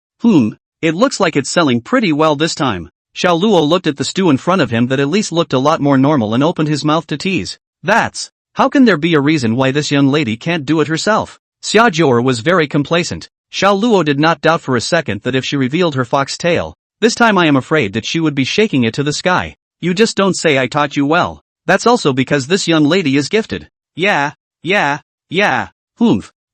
It looks like it's selling pretty well this time. Xiao Luo looked at the stew in front of him that at least looked a lot more normal and opened his mouth to tease. How can there be a reason why this young lady can't do it herself? Xia Jior was very complacent. Xiao Luo did not doubt for a second that if she revealed her fox tail, this time I am afraid that she would be shaking it to the sky. You just don't say I taught you well. That's also because this young lady is gifted. Yeah. Xia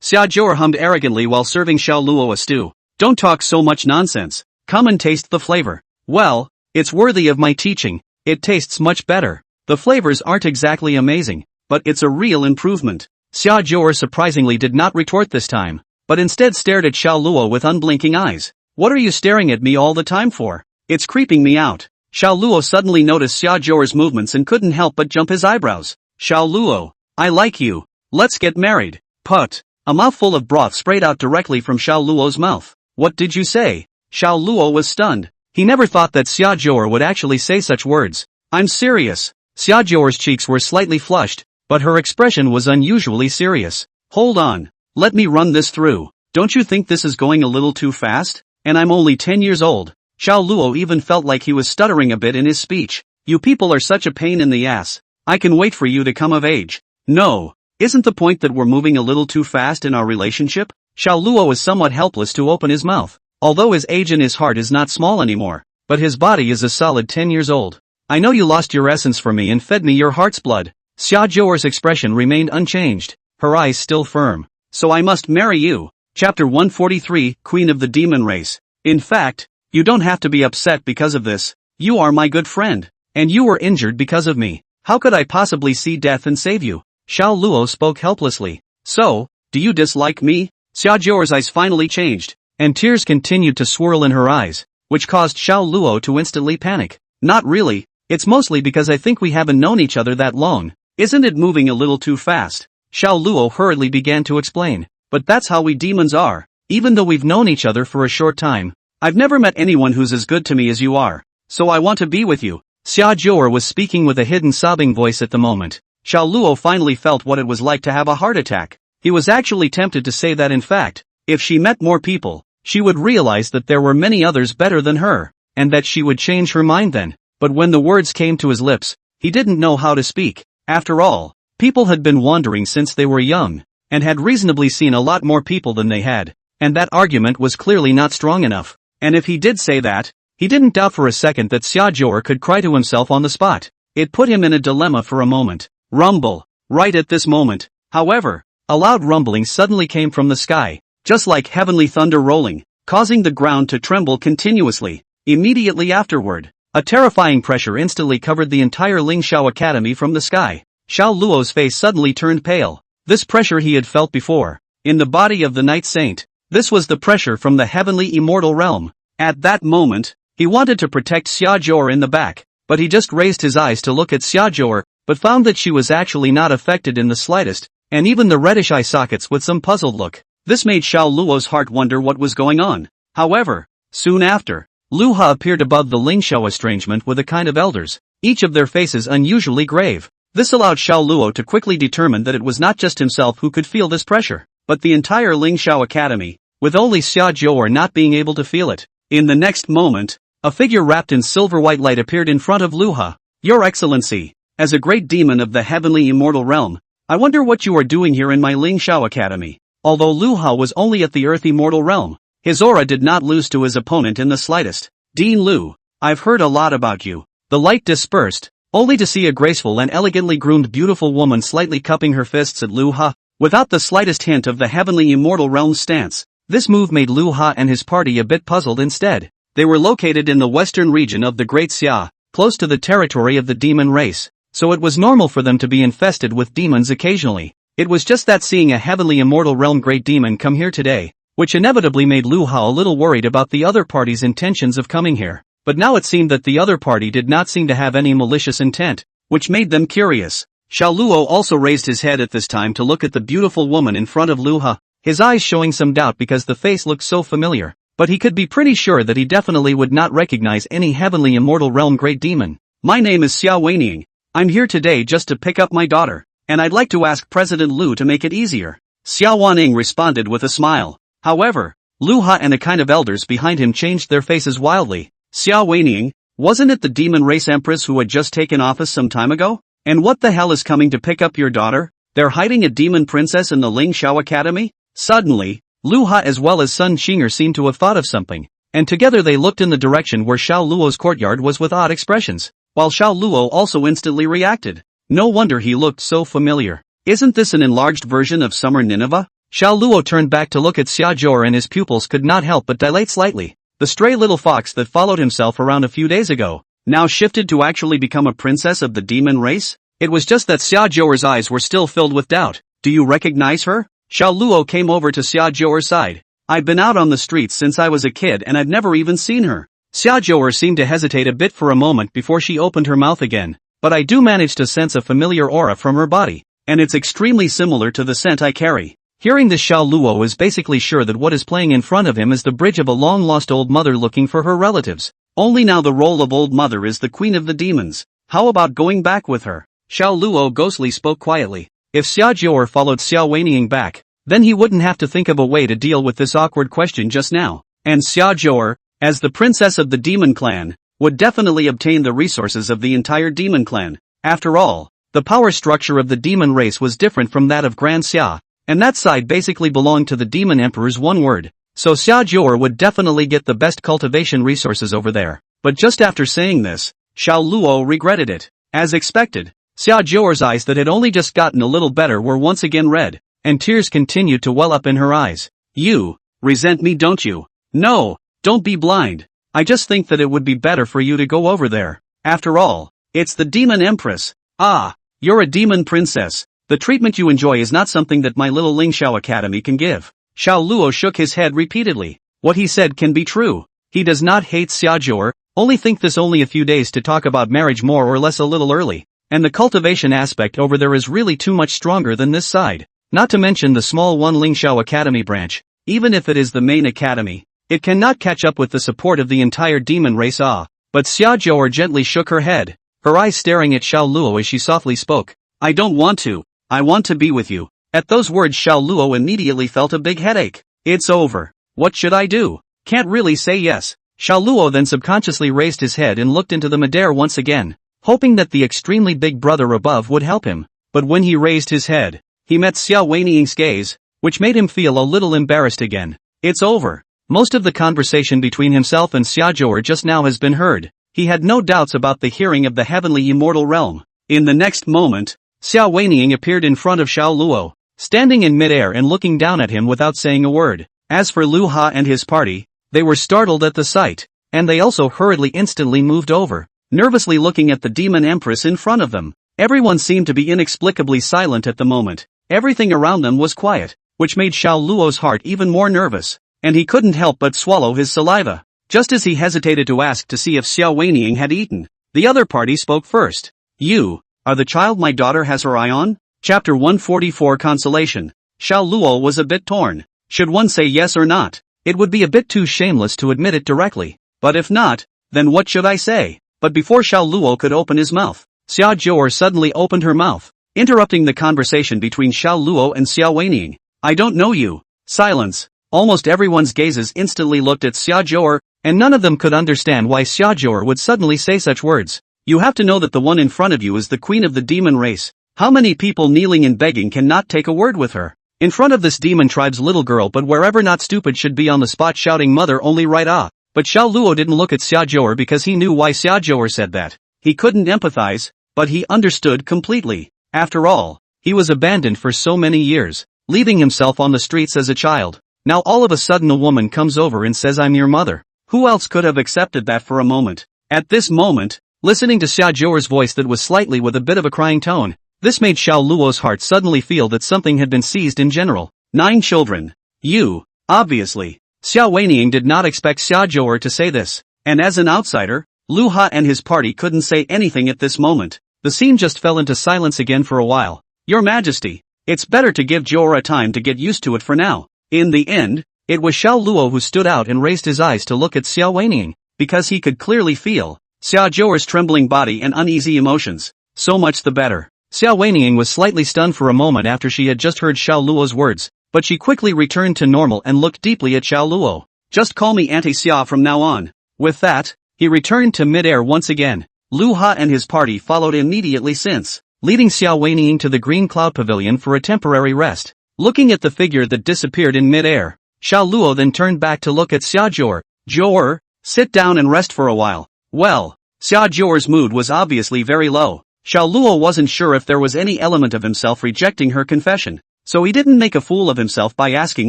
Jior hummed arrogantly while serving Xiao Luo a stew. Don't talk so much nonsense. Come and taste the flavor. Well, it's worthy of my teaching. It tastes much better. The flavors aren't exactly amazing, but it's a real improvement. Xia Jior surprisingly did not retort this time, but instead stared at Xiao Luo with unblinking eyes. What are you staring at me all the time for? It's creeping me out. Xiao Luo suddenly noticed Xia Jior's movements and couldn't help but jump his eyebrows. Xiao Luo, I like you. Let's get married. Put. A mouthful of broth sprayed out directly from Xiao Luo's mouth. What did you say? Xiao Luo was stunned. He never thought that Xia Jior would actually say such words. I'm serious. Xia Jior's cheeks were slightly flushed, but her expression was unusually serious. Hold on. Let me run this through. Don't you think this is going a little too fast? And I'm only 10 years old. Xiao Luo even felt like he was stuttering a bit in his speech. You people are such a pain in the ass. I can wait for you to come of age. No. Isn't the point that we're moving a little too fast in our relationship? Xiao Luo is somewhat helpless to open his mouth. Although his age and his heart is not small anymore, but his body is a solid 10 years old. I know you lost your essence for me and fed me your heart's blood. Xia Jior's expression remained unchanged, her eyes still firm. So I must marry you. Chapter 143, Queen of the Demon Race. In fact, you don't have to be upset because of this. You are my good friend, and you were injured because of me. How could I possibly see death and save you? Xiao Luo spoke helplessly. So, do you dislike me? Xia Jior's eyes finally changed, and tears continued to swirl in her eyes, which caused Xiao Luo to instantly panic. Not really, it's mostly because I think we haven't known each other that long. Isn't it moving a little too fast? Xiao Luo hurriedly began to explain. But that's how we demons are, even though we've known each other for a short time. I've never met anyone who's as good to me as you are, so I want to be with you. Xia Jior was speaking with a hidden sobbing voice at the moment. Xiao Luo finally felt what it was like to have a heart attack. He was actually tempted to say that in fact, if she met more people, she would realize that there were many others better than her, and that she would change her mind then. But when the words came to his lips, he didn't know how to speak. After all, people had been wandering since they were young, and had reasonably seen a lot more people than they had, and that argument was clearly not strong enough. And if he did say that, he didn't doubt for a second that Xia Jior could cry to himself on the spot. It put him in a dilemma for a moment. Rumble. Right at this moment, however, a loud rumbling suddenly came from the sky, just like heavenly thunder rolling, causing the ground to tremble continuously. Immediately afterward, a terrifying pressure instantly covered the entire Lingxiao Academy from the sky. Xiao Luo's face suddenly turned pale. This pressure he had felt before, in the body of the Night Saint. This was the pressure from the heavenly immortal realm. At that moment, he wanted to protect Xia Zhou in the back, but he just raised his eyes to look at Xia Zhou, but found that she was actually not affected in the slightest, and even the reddish eye sockets with some puzzled look. This made Xiao Luo's heart wonder what was going on. However, soon after, Lu Ha appeared above the Lingxiao estrangement with a kind of elders, each of their faces unusually grave. This allowed Xiao Luo to quickly determine that it was not just himself who could feel this pressure, but the entire Lingxiao Academy, with only Xia Zhou not being able to feel it. In the next moment, a figure wrapped in silver-white light appeared in front of Lu Ha. Your Excellency, as a great demon of the heavenly immortal realm, I wonder what you are doing here in my Lingxiao Academy. Although Lu Ha was only at the earth immortal realm, his aura did not lose to his opponent in the slightest. Dean Lu, I've heard a lot about you. The light dispersed, only to see a graceful and elegantly groomed beautiful woman slightly cupping her fists at Lu Ha, without the slightest hint of the heavenly immortal realm stance. This move made Lu Ha and his party a bit puzzled instead. They were located in the western region of the Great Xia, close to the territory of the demon race, so it was normal for them to be infested with demons occasionally. It was just that seeing a heavenly immortal realm great demon come here today, which inevitably made Lu Ha a little worried about the other party's intentions of coming here. But now it seemed that the other party did not seem to have any malicious intent, which made them curious. Xiao Luo also raised his head at this time to look at the beautiful woman in front of Lu Ha, his eyes showing some doubt because the face looked so familiar, but he could be pretty sure that he definitely would not recognize any heavenly immortal realm great demon. My name is Xia Weining. I'm here today just to pick up my daughter, and I'd like to ask President Lu to make it easier. Xia Wanning responded with a smile. However, Lu Ha and a kind of elders behind him changed their faces wildly. Xia Weining, wasn't it the demon race empress who had just taken office some time ago? And what the hell is coming to pick up your daughter? They're hiding a demon princess in the Lingxiao Academy? Suddenly, Lu Ha as well as Sun Qinger seemed to have thought of something, and together they looked in the direction where Xiao Luo's courtyard was with odd expressions, while Xiao Luo also instantly reacted. No wonder he looked so familiar. Isn't this an enlarged version of Summer Nineveh? Xiao Luo turned back to look at Xia Zhou and his pupils could not help but dilate slightly. The stray little fox that followed himself around a few days ago, now shifted to actually become a princess of the demon race? It was just that Xia Zhou's eyes were still filled with doubt. Do you recognize her? Xiao Luo came over to Xia Zhou's side. I've been out on the streets since I was a kid and I've never even seen her. Xia Zhou seemed to hesitate a bit for a moment before she opened her mouth again, but I do manage to sense a familiar aura from her body, and it's extremely similar to the scent I carry. Hearing this, Xiao Luo is basically sure that what is playing in front of him is the bridge of a long-lost old mother looking for her relatives. Only now the role of old mother is the queen of the demons. How about going back with her? Xiao Luo ghostly spoke quietly. If Xia Zhou followed Xia Weining back, then he wouldn't have to think of a way to deal with this awkward question just now. And Xia Zhou, as the princess of the demon clan, would definitely obtain the resources of the entire demon clan. After all, the power structure of the demon race was different from that of Grand Xia, and that side basically belonged to the demon emperor's one word. So Xia Zhou would definitely get the best cultivation resources over there. But just after saying this, Xiao Luo regretted it. As expected, Xia Zhou's eyes that had only just gotten a little better were once again red, and tears continued to well up in her eyes. You resent me, don't you? No, don't be blind. I just think that it would be better for you to go over there. After all, it's the demon empress. Ah, you're a demon princess. The treatment you enjoy is not something that my little Lingxiao Academy can give. Xiao Luo shook his head repeatedly. What he said can be true. He does not hate Xia Zhou, only think this only a few days to talk about marriage more or less a little early. And the cultivation aspect over there is really too much stronger than this side. Not to mention the small one Lingxiao Academy branch. Even if it is the main academy, it cannot catch up with the support of the entire demon race. But Xia Zhou gently shook her head, her eyes staring at Xiao Luo as she softly spoke. I don't want to. I want to be with you. At those words, Xiao Luo immediately felt a big headache. It's over. What should I do? Can't really say yes. Xiao Luo then subconsciously raised his head and looked into the midair once again, hoping that the extremely big brother above would help him. But when he raised his head, he met Xia Weining's gaze, which made him feel a little embarrassed again. It's over. Most of the conversation between himself and Xia Zhou just now has been heard. He had no doubts about the hearing of the heavenly immortal realm. In the next moment, Xia Weining appeared in front of Xiao Luo. standing in midair and looking down at him without saying a word. As for Lu Ha and his party, they were startled at the sight, and they also hurriedly instantly moved over, nervously looking at the demon empress in front of them. Everyone seemed to be inexplicably silent at the moment. Everything around them was quiet, which made Xiao Luo's heart even more nervous, and he couldn't help but swallow his saliva. Just as he hesitated to ask to see if Xiao Weining had eaten, the other party spoke first. You are the child my daughter has her eye on? Chapter 144 Consolation. Xiao Luo was a bit torn. Should one say yes or not? It would be a bit too shameless to admit it directly. But if not, then what should I say? But before Xiao Luo could open his mouth, Xia Zhou suddenly opened her mouth, interrupting the conversation between Xiao Luo and Xiao Weining. I don't know you. Silence. Almost everyone's gazes instantly looked at Xia Zhou, and none of them could understand why Xia Zhou would suddenly say such words. You have to know that the one in front of you is the queen of the demon race. How many people kneeling and begging cannot take a word with her? In front of this demon tribe's little girl, but wherever not stupid should be on the spot shouting mother only right ah. But Xiao Luo didn't look at Xia Zhou because he knew why Xia Zhou said that. He couldn't empathize, but he understood completely. After all, he was abandoned for so many years, leaving himself on the streets as a child. Now all of a sudden a woman comes over and says I'm your mother. Who else could have accepted that for a moment? At this moment, listening to Xia Zhou's voice that was slightly with a bit of a crying tone, this made Xiao Luo's heart suddenly feel that something had been seized in general. 9 children. You, obviously. Xiao Weining did not expect Xia Zhou to say this, and as an outsider, Lu Ha and his party couldn't say anything at this moment. The scene just fell into silence again for a while. Your Majesty, it's better to give Zhou time to get used to it for now. In the end, it was Xiao Luo who stood out and raised his eyes to look at Xiao Weining, because he could clearly feel Xia Zhou's trembling body and uneasy emotions. So much the better. Xiao Weining was slightly stunned for a moment after she had just heard Xiao Luo's words, but she quickly returned to normal and looked deeply at Xiao Luo. Just call me Auntie Xia from now on. With that, he returned to midair once again. Lu Ha and his party followed immediately since, leading Xiao Weining to the Green Cloud Pavilion for a temporary rest. Looking at the figure that disappeared in midair, Xiao Luo then turned back to look at Xia Zhou. Zhou, sit down and rest for a while. Well, Xia Zhou's mood was obviously very low. Xiao Luo wasn't sure if there was any element of himself rejecting her confession, so he didn't make a fool of himself by asking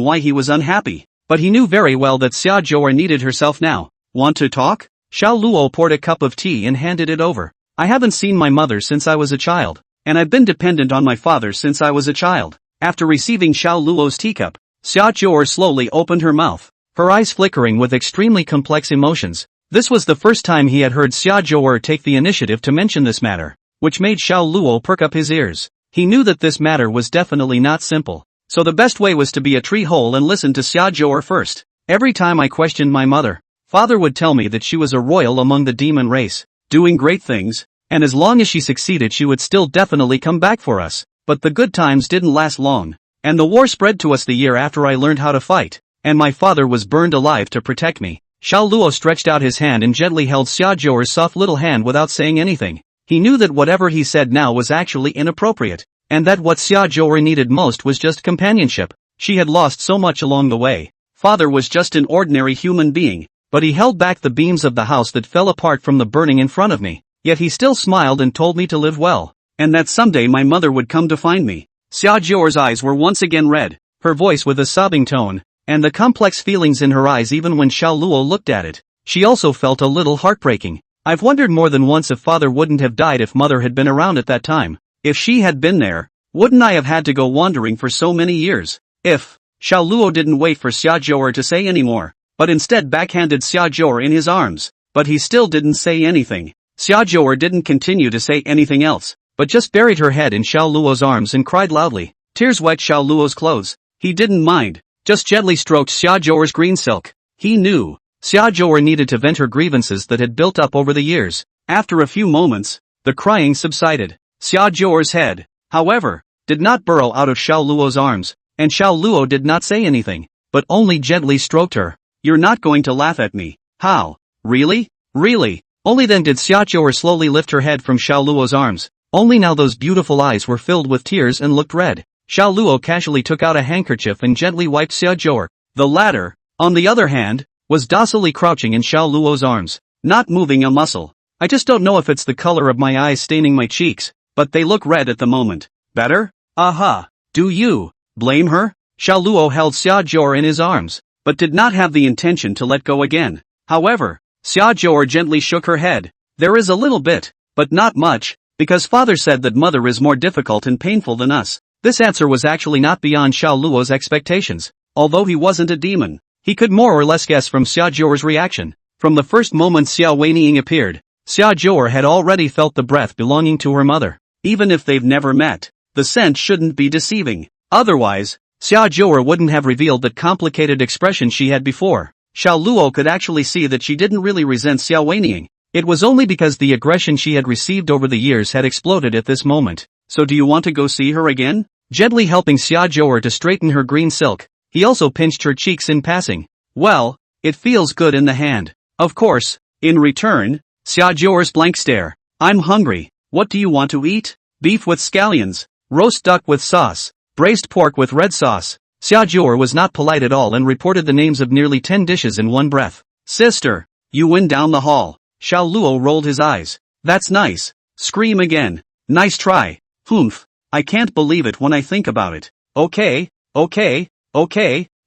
why he was unhappy. But he knew very well that Xia Zhou needed herself now. Want to talk? Xiao Luo poured a cup of tea and handed it over. I haven't seen my mother since I was a child, and I've been dependent on my father since I was a child. After receiving Xiao Luo's teacup, Xia Zhou slowly opened her mouth, her eyes flickering with extremely complex emotions. This was the first time he had heard Xia Zhou take the initiative to mention this matter, which made Xiao Luo perk up his ears. He knew that this matter was definitely not simple, so the best way was to be a tree hole and listen to Xia Zhou first. Every time I questioned my mother, father would tell me that she was a royal among the demon race, doing great things, and as long as she succeeded she would still definitely come back for us. But the good times didn't last long, and the war spread to us the year after I learned how to fight, and my father was burned alive to protect me. Xiao Luo stretched out his hand and gently held Xia Zhou's soft little hand without saying anything. He knew that whatever he said now was actually inappropriate, and that what Xia Zhou needed most was just companionship. She had lost so much along the way. Father was just an ordinary human being, but he held back the beams of the house that fell apart from the burning in front of me. Yet he still smiled and told me to live well, and that someday my mother would come to find me. Xia Zhou's eyes were once again red, her voice with a sobbing tone, and the complex feelings in her eyes even when Xiao Luo looked at it. She also felt a little heartbreaking. I've wondered more than once if father wouldn't have died if mother had been around at that time. If she had been there, wouldn't I have had to go wandering for so many years? If Xiao Luo didn't wait for Xia Zhou to say any more, but instead backhanded Xia Zhou in his arms, but he still didn't say anything. Xia Zhou didn't continue to say anything else, but just buried her head in Xiao Luo's arms and cried loudly. Tears wet Xiao Luo's clothes. He didn't mind, just gently stroked Xia Zhou's green silk. He knew Xia Zhou needed to vent her grievances that had built up over the years. After a few moments, the crying subsided. Xia Zhou's head, however, did not burrow out of Xiao Luo's arms, and Xiao Luo did not say anything, but only gently stroked her. You're not going to laugh at me. How? Really? Really? Only then did Xia Zhou slowly lift her head from Xiao Luo's arms. Only now those beautiful eyes were filled with tears and looked red. Xiao Luo casually took out a handkerchief and gently wiped Xia Zhou. The latter, on the other hand, was docilely crouching in Xiao Luo's arms, not moving a muscle. I just don't know if it's the color of my eyes staining my cheeks, but they look red at the moment. Better? Aha. Do you? Blame her? Xiao Luo held Xia Zhou in his arms, but did not have the intention to let go again. However, Xia Zhou gently shook her head. There is a little bit, but not much, because father said that mother is more difficult and painful than us. This answer was actually not beyond Xiao Luo's expectations. Although he wasn't a demon, he could more or less guess from Xia Zhou's reaction. From the first moment Xiao Weiniing appeared, Xia Zhou had already felt the breath belonging to her mother. Even if they've never met, the scent shouldn't be deceiving. Otherwise, Xia Zhou wouldn't have revealed that complicated expression she had before. Xiao Luo could actually see that she didn't really resent Xiao Weiniing. It was only because the aggression she had received over the years had exploded at this moment. So do you want to go see her again? Gently helping Xia Zhou to straighten her green silk, he also pinched her cheeks in passing. Well, it feels good in the hand. Of course. In return, Xia Zhou's blank stare. I'm hungry. What do you want to eat? Beef with scallions, roast duck with sauce, braised pork with red sauce. Xia Zhou was not polite at all and reported the names of nearly 10 dishes in one breath. Sister, you win down the hall. Xiao Luo rolled his eyes. That's nice. Scream again. Nice try. Humph. I can't believe it when I think about it. Okay.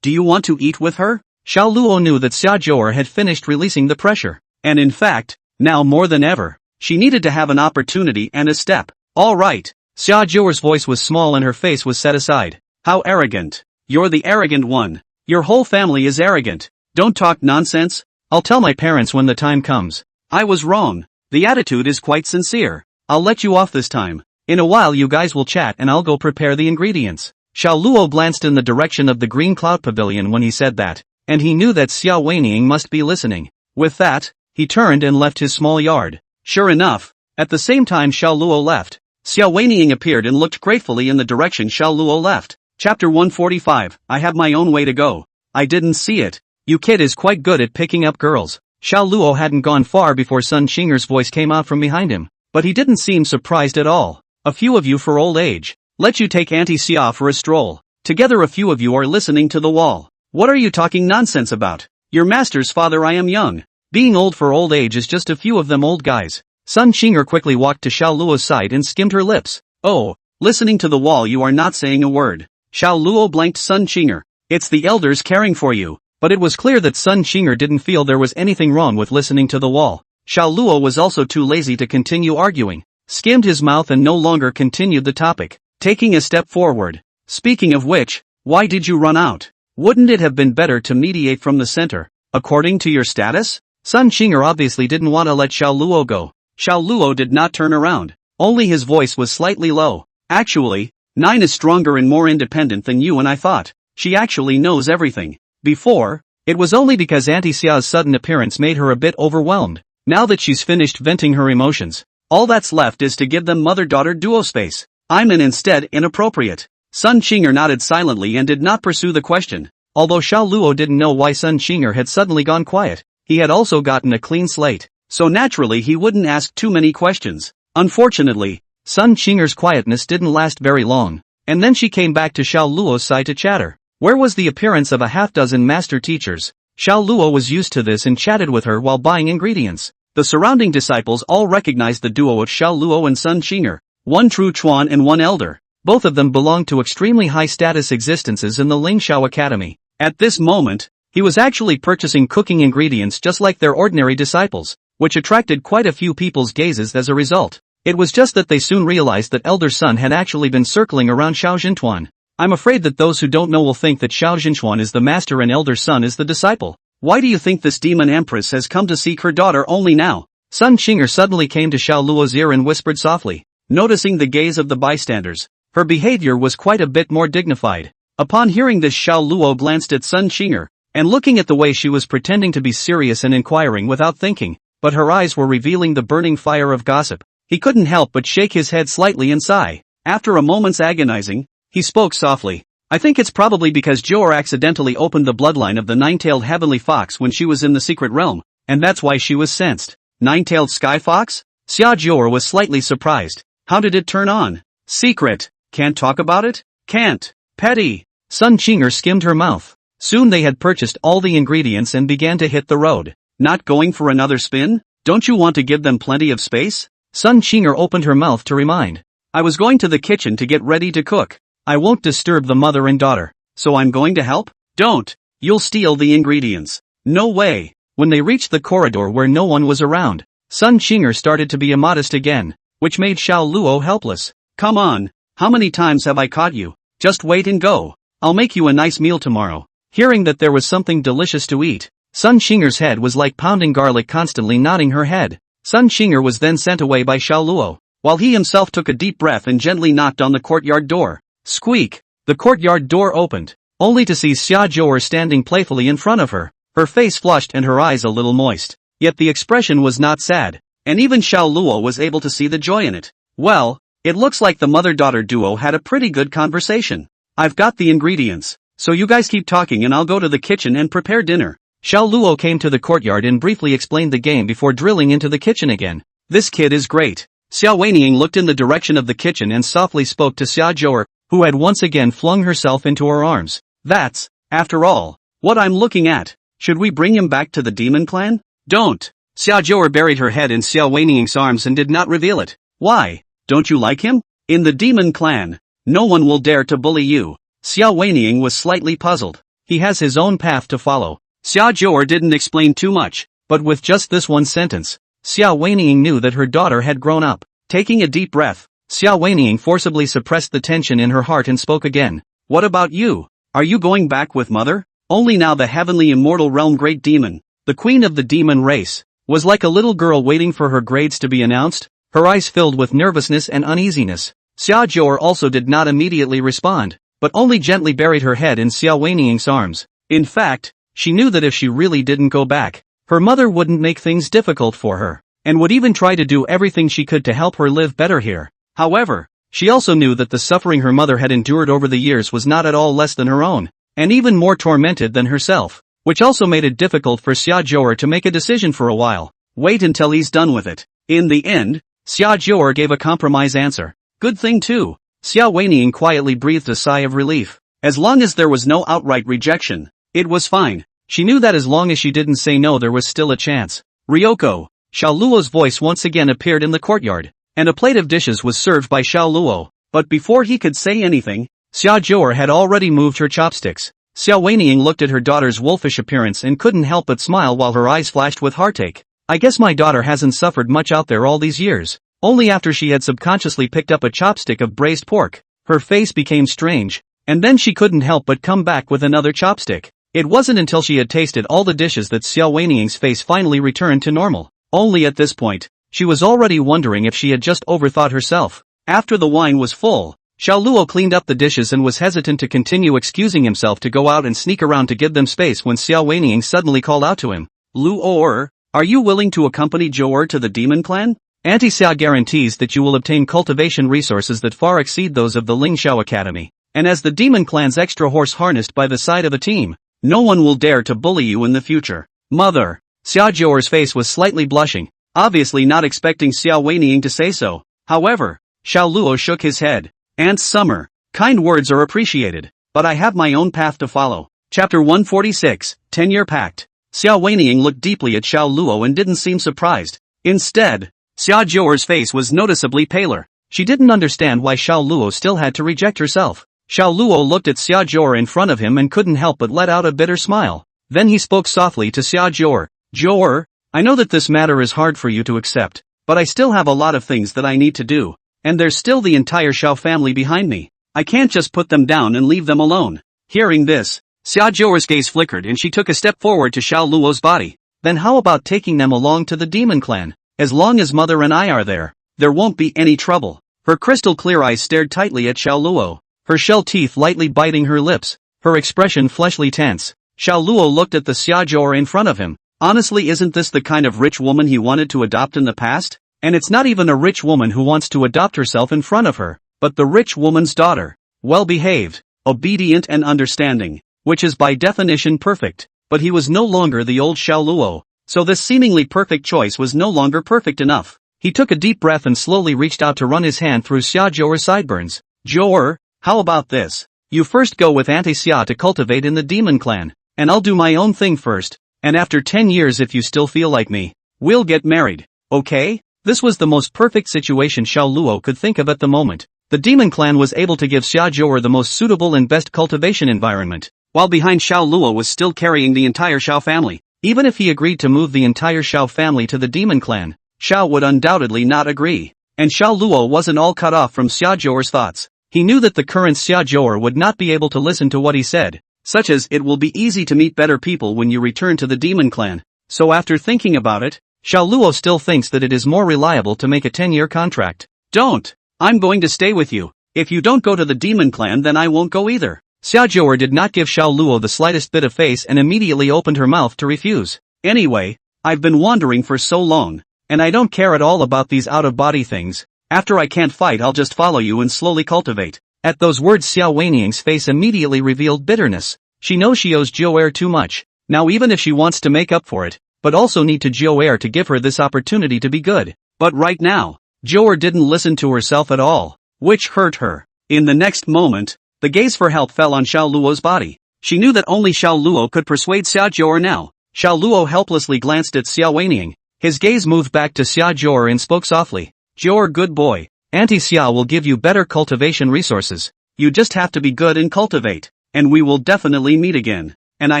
Do you want to eat with her? Xiao Luo knew that Xia Zhou had finished releasing the pressure. And in fact, now more than ever, she needed to have an opportunity and a step. All right. Xia Zhou's voice was small and her face was set aside. How arrogant. You're the arrogant one. Your whole family is arrogant. Don't talk nonsense. I'll tell my parents when the time comes. I was wrong. The attitude is quite sincere. I'll let you off this time. In a while you guys will chat and I'll go prepare the ingredients. Xiao Luo glanced in the direction of the green cloud pavilion when he said that, and he knew that Xiao Weiniing must be listening. With that, he turned and left his small yard. Sure enough, at the same time Xiao Luo left, Xiao Weiniing appeared and looked gratefully in the direction Xiao Luo left. Chapter 145, I have my own way to go. I didn't see it. You kid is quite good at picking up girls. Xiao Luo hadn't gone far before Sun Qing'er's voice came out from behind him, but he didn't seem surprised at all. A few of you for old age. Let you take Auntie Xia for a stroll. Together a few of you are listening to the wall. What are you talking nonsense about? Your master's father I am young. Being old for old age is just a few of them old guys. Sun Qing'er quickly walked to Xiao Luo's side and skimmed her lips. Oh, listening to the wall you are not saying a word. Xiao Luo blanked Sun Qing'er. It's the elders caring for you. But it was clear that Sun Qing'er didn't feel there was anything wrong with listening to the wall. Xiao Luo was also too lazy to continue arguing. Skimmed his mouth and no longer continued the topic, taking a step forward. Speaking of which, why did you run out? Wouldn't it have been better to mediate from the center? According to your status? Sun Qing'er obviously didn't want to let Xiao Luo go. Xiao Luo did not turn around. Only his voice was slightly low. Actually, Nine is stronger and more independent than you and I thought. She actually knows everything. Before, it was only because Auntie Xia's sudden appearance made her a bit overwhelmed. Now that she's finished venting her emotions, all that's left is to give them mother-daughter duo space. I'm instead inappropriate. Sun Qing'er nodded silently and did not pursue the question. Although Xiao Luo didn't know why Sun Qing'er had suddenly gone quiet, he had also gotten a clean slate, so naturally he wouldn't ask too many questions. Unfortunately, Sun Qing'er's quietness didn't last very long, and then she came back to Xiao Luo's side to chatter. Where was the appearance of a half-dozen master teachers? Xiao Luo was used to this and chatted with her while buying ingredients. The surrounding disciples all recognized the duo of Xiao Luo and Sun Qing'er, one true Chuan and one elder. Both of them belonged to extremely high-status existences in the Lingxiao Academy. At this moment, he was actually purchasing cooking ingredients just like their ordinary disciples, which attracted quite a few people's gazes as a result. It was just that they soon realized that Elder Sun had actually been circling around Xiao Jintuan. I'm afraid that those who don't know will think that Xiao Jintuan is the master and Elder Sun is the disciple. Why do you think this demon empress has come to seek her daughter only now? Sun Qing'er suddenly came to Xiao Luo's ear and whispered softly. Noticing the gaze of the bystanders, her behavior was quite a bit more dignified. Upon hearing this, Xiao Luo glanced at Sun Qing'er, and looking at the way she was pretending to be serious and inquiring without thinking, but her eyes were revealing the burning fire of gossip. He couldn't help but shake his head slightly and sigh. After a moment's agonizing, he spoke softly. I think it's probably because Joer accidentally opened the bloodline of the nine-tailed heavenly fox when she was in the secret realm, and that's why she was sensed. Nine-tailed sky fox? Xia Joer was slightly surprised. How did it turn on? Secret. Can't talk about it? Can't. Petty. Sun Qing'er skimmed her mouth. Soon they had purchased all the ingredients and began to hit the road. Not going for another spin? Don't you want to give them plenty of space? Sun Qing'er opened her mouth to remind. I was going to the kitchen to get ready to cook. I won't disturb the mother and daughter. So I'm going to help? Don't! You'll steal the ingredients. No way! When they reached the corridor where no one was around, Sun Qinger started to be immodest again, which made Xiao Luo helpless. Come on, how many times have I caught you? Just wait and go. I'll make you a nice meal tomorrow. Hearing that there was something delicious to eat, Sun Qinger's head was like pounding garlic, constantly nodding her head. Sun Qinger was then sent away by Xiao Luo, while he himself took a deep breath and gently knocked on the courtyard door. Squeak! The courtyard door opened, only to see Xia Zhou'er standing playfully in front of her, her face flushed and her eyes a little moist. Yet the expression was not sad, and even Xiao Luo was able to see the joy in it. Well, it looks like the mother-daughter duo had a pretty good conversation. I've got the ingredients, so you guys keep talking and I'll go to the kitchen and prepare dinner. Xiao Luo came to the courtyard and briefly explained the game before drilling into the kitchen again. This kid is great. Xiao Weining looked in the direction of the kitchen and softly spoke to Xia Zhou'er, who had once again flung herself into her arms. That's, after all, what I'm looking at. Should we bring him back to the demon clan? Don't! Xia Zhou'er buried her head in Xiao Weining's arms and did not reveal it. Why? Don't you like him? In the demon clan, no one will dare to bully you. Xiao Weining was slightly puzzled. He has his own path to follow. Xia Zhou'er didn't explain too much, but with just this one sentence, Xiao Weining knew that her daughter had grown up. Taking a deep breath, Xiao Weining forcibly suppressed the tension in her heart and spoke again. What about you? Are you going back with mother? Only now the heavenly immortal realm great demon, the queen of the demon race, was like a little girl waiting for her grades to be announced, her eyes filled with nervousness and uneasiness. Xia Zhou'er also did not immediately respond, but only gently buried her head in Xiao Weining's arms. In fact, she knew that if she really didn't go back, her mother wouldn't make things difficult for her, and would even try to do everything she could to help her live better here. However, she also knew that the suffering her mother had endured over the years was not at all less than her own, and even more tormented than herself, which also made it difficult for Xia Zhou'er to make a decision for a while. Wait until he's done with it. In the end, Xia Zhou'er gave a compromise answer. Good thing too. Xiao Weining quietly breathed a sigh of relief. As long as there was no outright rejection, it was fine. She knew that as long as she didn't say no there was still a chance. Ryoko! Xiao Luo's voice once again appeared in the courtyard, and a plate of dishes was served by Xiao Luo. But before he could say anything, Xia Zhou'er had already moved her chopsticks. Xiao Weining looked at her daughter's wolfish appearance and couldn't help but smile while her eyes flashed with heartache. I guess my daughter hasn't suffered much out there all these years. Only after she had subconsciously picked up a chopstick of braised pork, her face became strange, and then she couldn't help but come back with another chopstick. It wasn't until she had tasted all the dishes that Xiao Weining's face finally returned to normal. Only at this point, she was already wondering if she had just overthought herself. After the wine was full, Xiao Luo cleaned up the dishes and was hesitant to continue excusing himself to go out and sneak around to give them space when Xiao Weining suddenly called out to him. Luo, are you willing to accompany Zhou'er to the demon clan? Auntie Xia guarantees that you will obtain cultivation resources that far exceed those of the Lingxiao Academy, and as the demon clan's extra horse harnessed by the side of a team, no one will dare to bully you in the future. Mother! Xia Zhou'er's face was slightly blushing, obviously not expecting Xiao Weining to say so. However, Xiao Luo shook his head. Aunt Summer, kind words are appreciated, but I have my own path to follow. Chapter 146, 10-Year Pact. Xiao Weining looked deeply at Xiao Luo and didn't seem surprised. Instead, Xia Zhou'er's face was noticeably paler. She didn't understand why Xiao Luo still had to reject herself. Xiao Luo looked at Xia Zhou'er in front of him and couldn't help but let out a bitter smile. Then he spoke softly to Xia Zhou'er. Zhou'er, I know that this matter is hard for you to accept, but I still have a lot of things that I need to do, and there's still the entire Xiao family behind me. I can't just put them down and leave them alone. Hearing this, Xia Zhou'er's gaze flickered and she took a step forward to Xiao Luo's body. Then how about taking them along to the demon clan? As long as mother and I are there won't be any trouble. Her crystal clear eyes stared tightly at Xiao Luo, her shell teeth lightly biting her lips, her expression fleshly tense. Xiao Luo looked at the Xia Zhou'er in front of him. Honestly, isn't this the kind of rich woman he wanted to adopt in the past? And it's not even a rich woman who wants to adopt herself in front of her, but the rich woman's daughter. Well-behaved, obedient and understanding, which is by definition perfect. But he was no longer the old Xiao Luo, so this seemingly perfect choice was no longer perfect enough. He took a deep breath and slowly reached out to run his hand through Xia Zhou'er's sideburns. Zhou'er, how about this? You first go with Auntie Xia to cultivate in the demon clan, and I'll do my own thing first, and after 10 years if you still feel like me, we'll get married, okay? This was the most perfect situation Xiao Luo could think of at the moment. The demon clan was able to give Xiaozhou the most suitable and best cultivation environment, while behind Xiao Luo was still carrying the entire Xiao family. Even if he agreed to move the entire Xiao family to the demon clan, Xiao would undoubtedly not agree. And Xiao Luo wasn't all cut off from Xiaozhou's thoughts. He knew that the current Xiaozhou would not be able to listen to what he said, such as it will be easy to meet better people when you return to the demon clan. So after thinking about it, Xiao Luo still thinks that it is more reliable to make a 10-year contract. Don't! I'm going to stay with you. If you don't go to the demon clan then I won't go either. Xiaozhou did not give Xiao Luo the slightest bit of face and immediately opened her mouth to refuse. Anyway, I've been wandering for so long, and I don't care at all about these out-of-body things. After I can't fight I'll just follow you and slowly cultivate. At those words Xiao Weining's face immediately revealed bitterness. She knows she owes Zhou too much, now even if she wants to make up for it, but also need to Zhou to give her this opportunity to be good. But right now, Zhou didn't listen to herself at all, which hurt her. In the next moment, the gaze for help fell on Xiao Luo's body. She knew that only Xiao Luo could persuade Xiaozhou now. Xiao Luo helplessly glanced at Xiao Weining. His gaze moved back to Xiaozhou and spoke softly. Zhou, good boy. Auntie Xiao will give you better cultivation resources. You just have to be good and cultivate, and we will definitely meet again. And I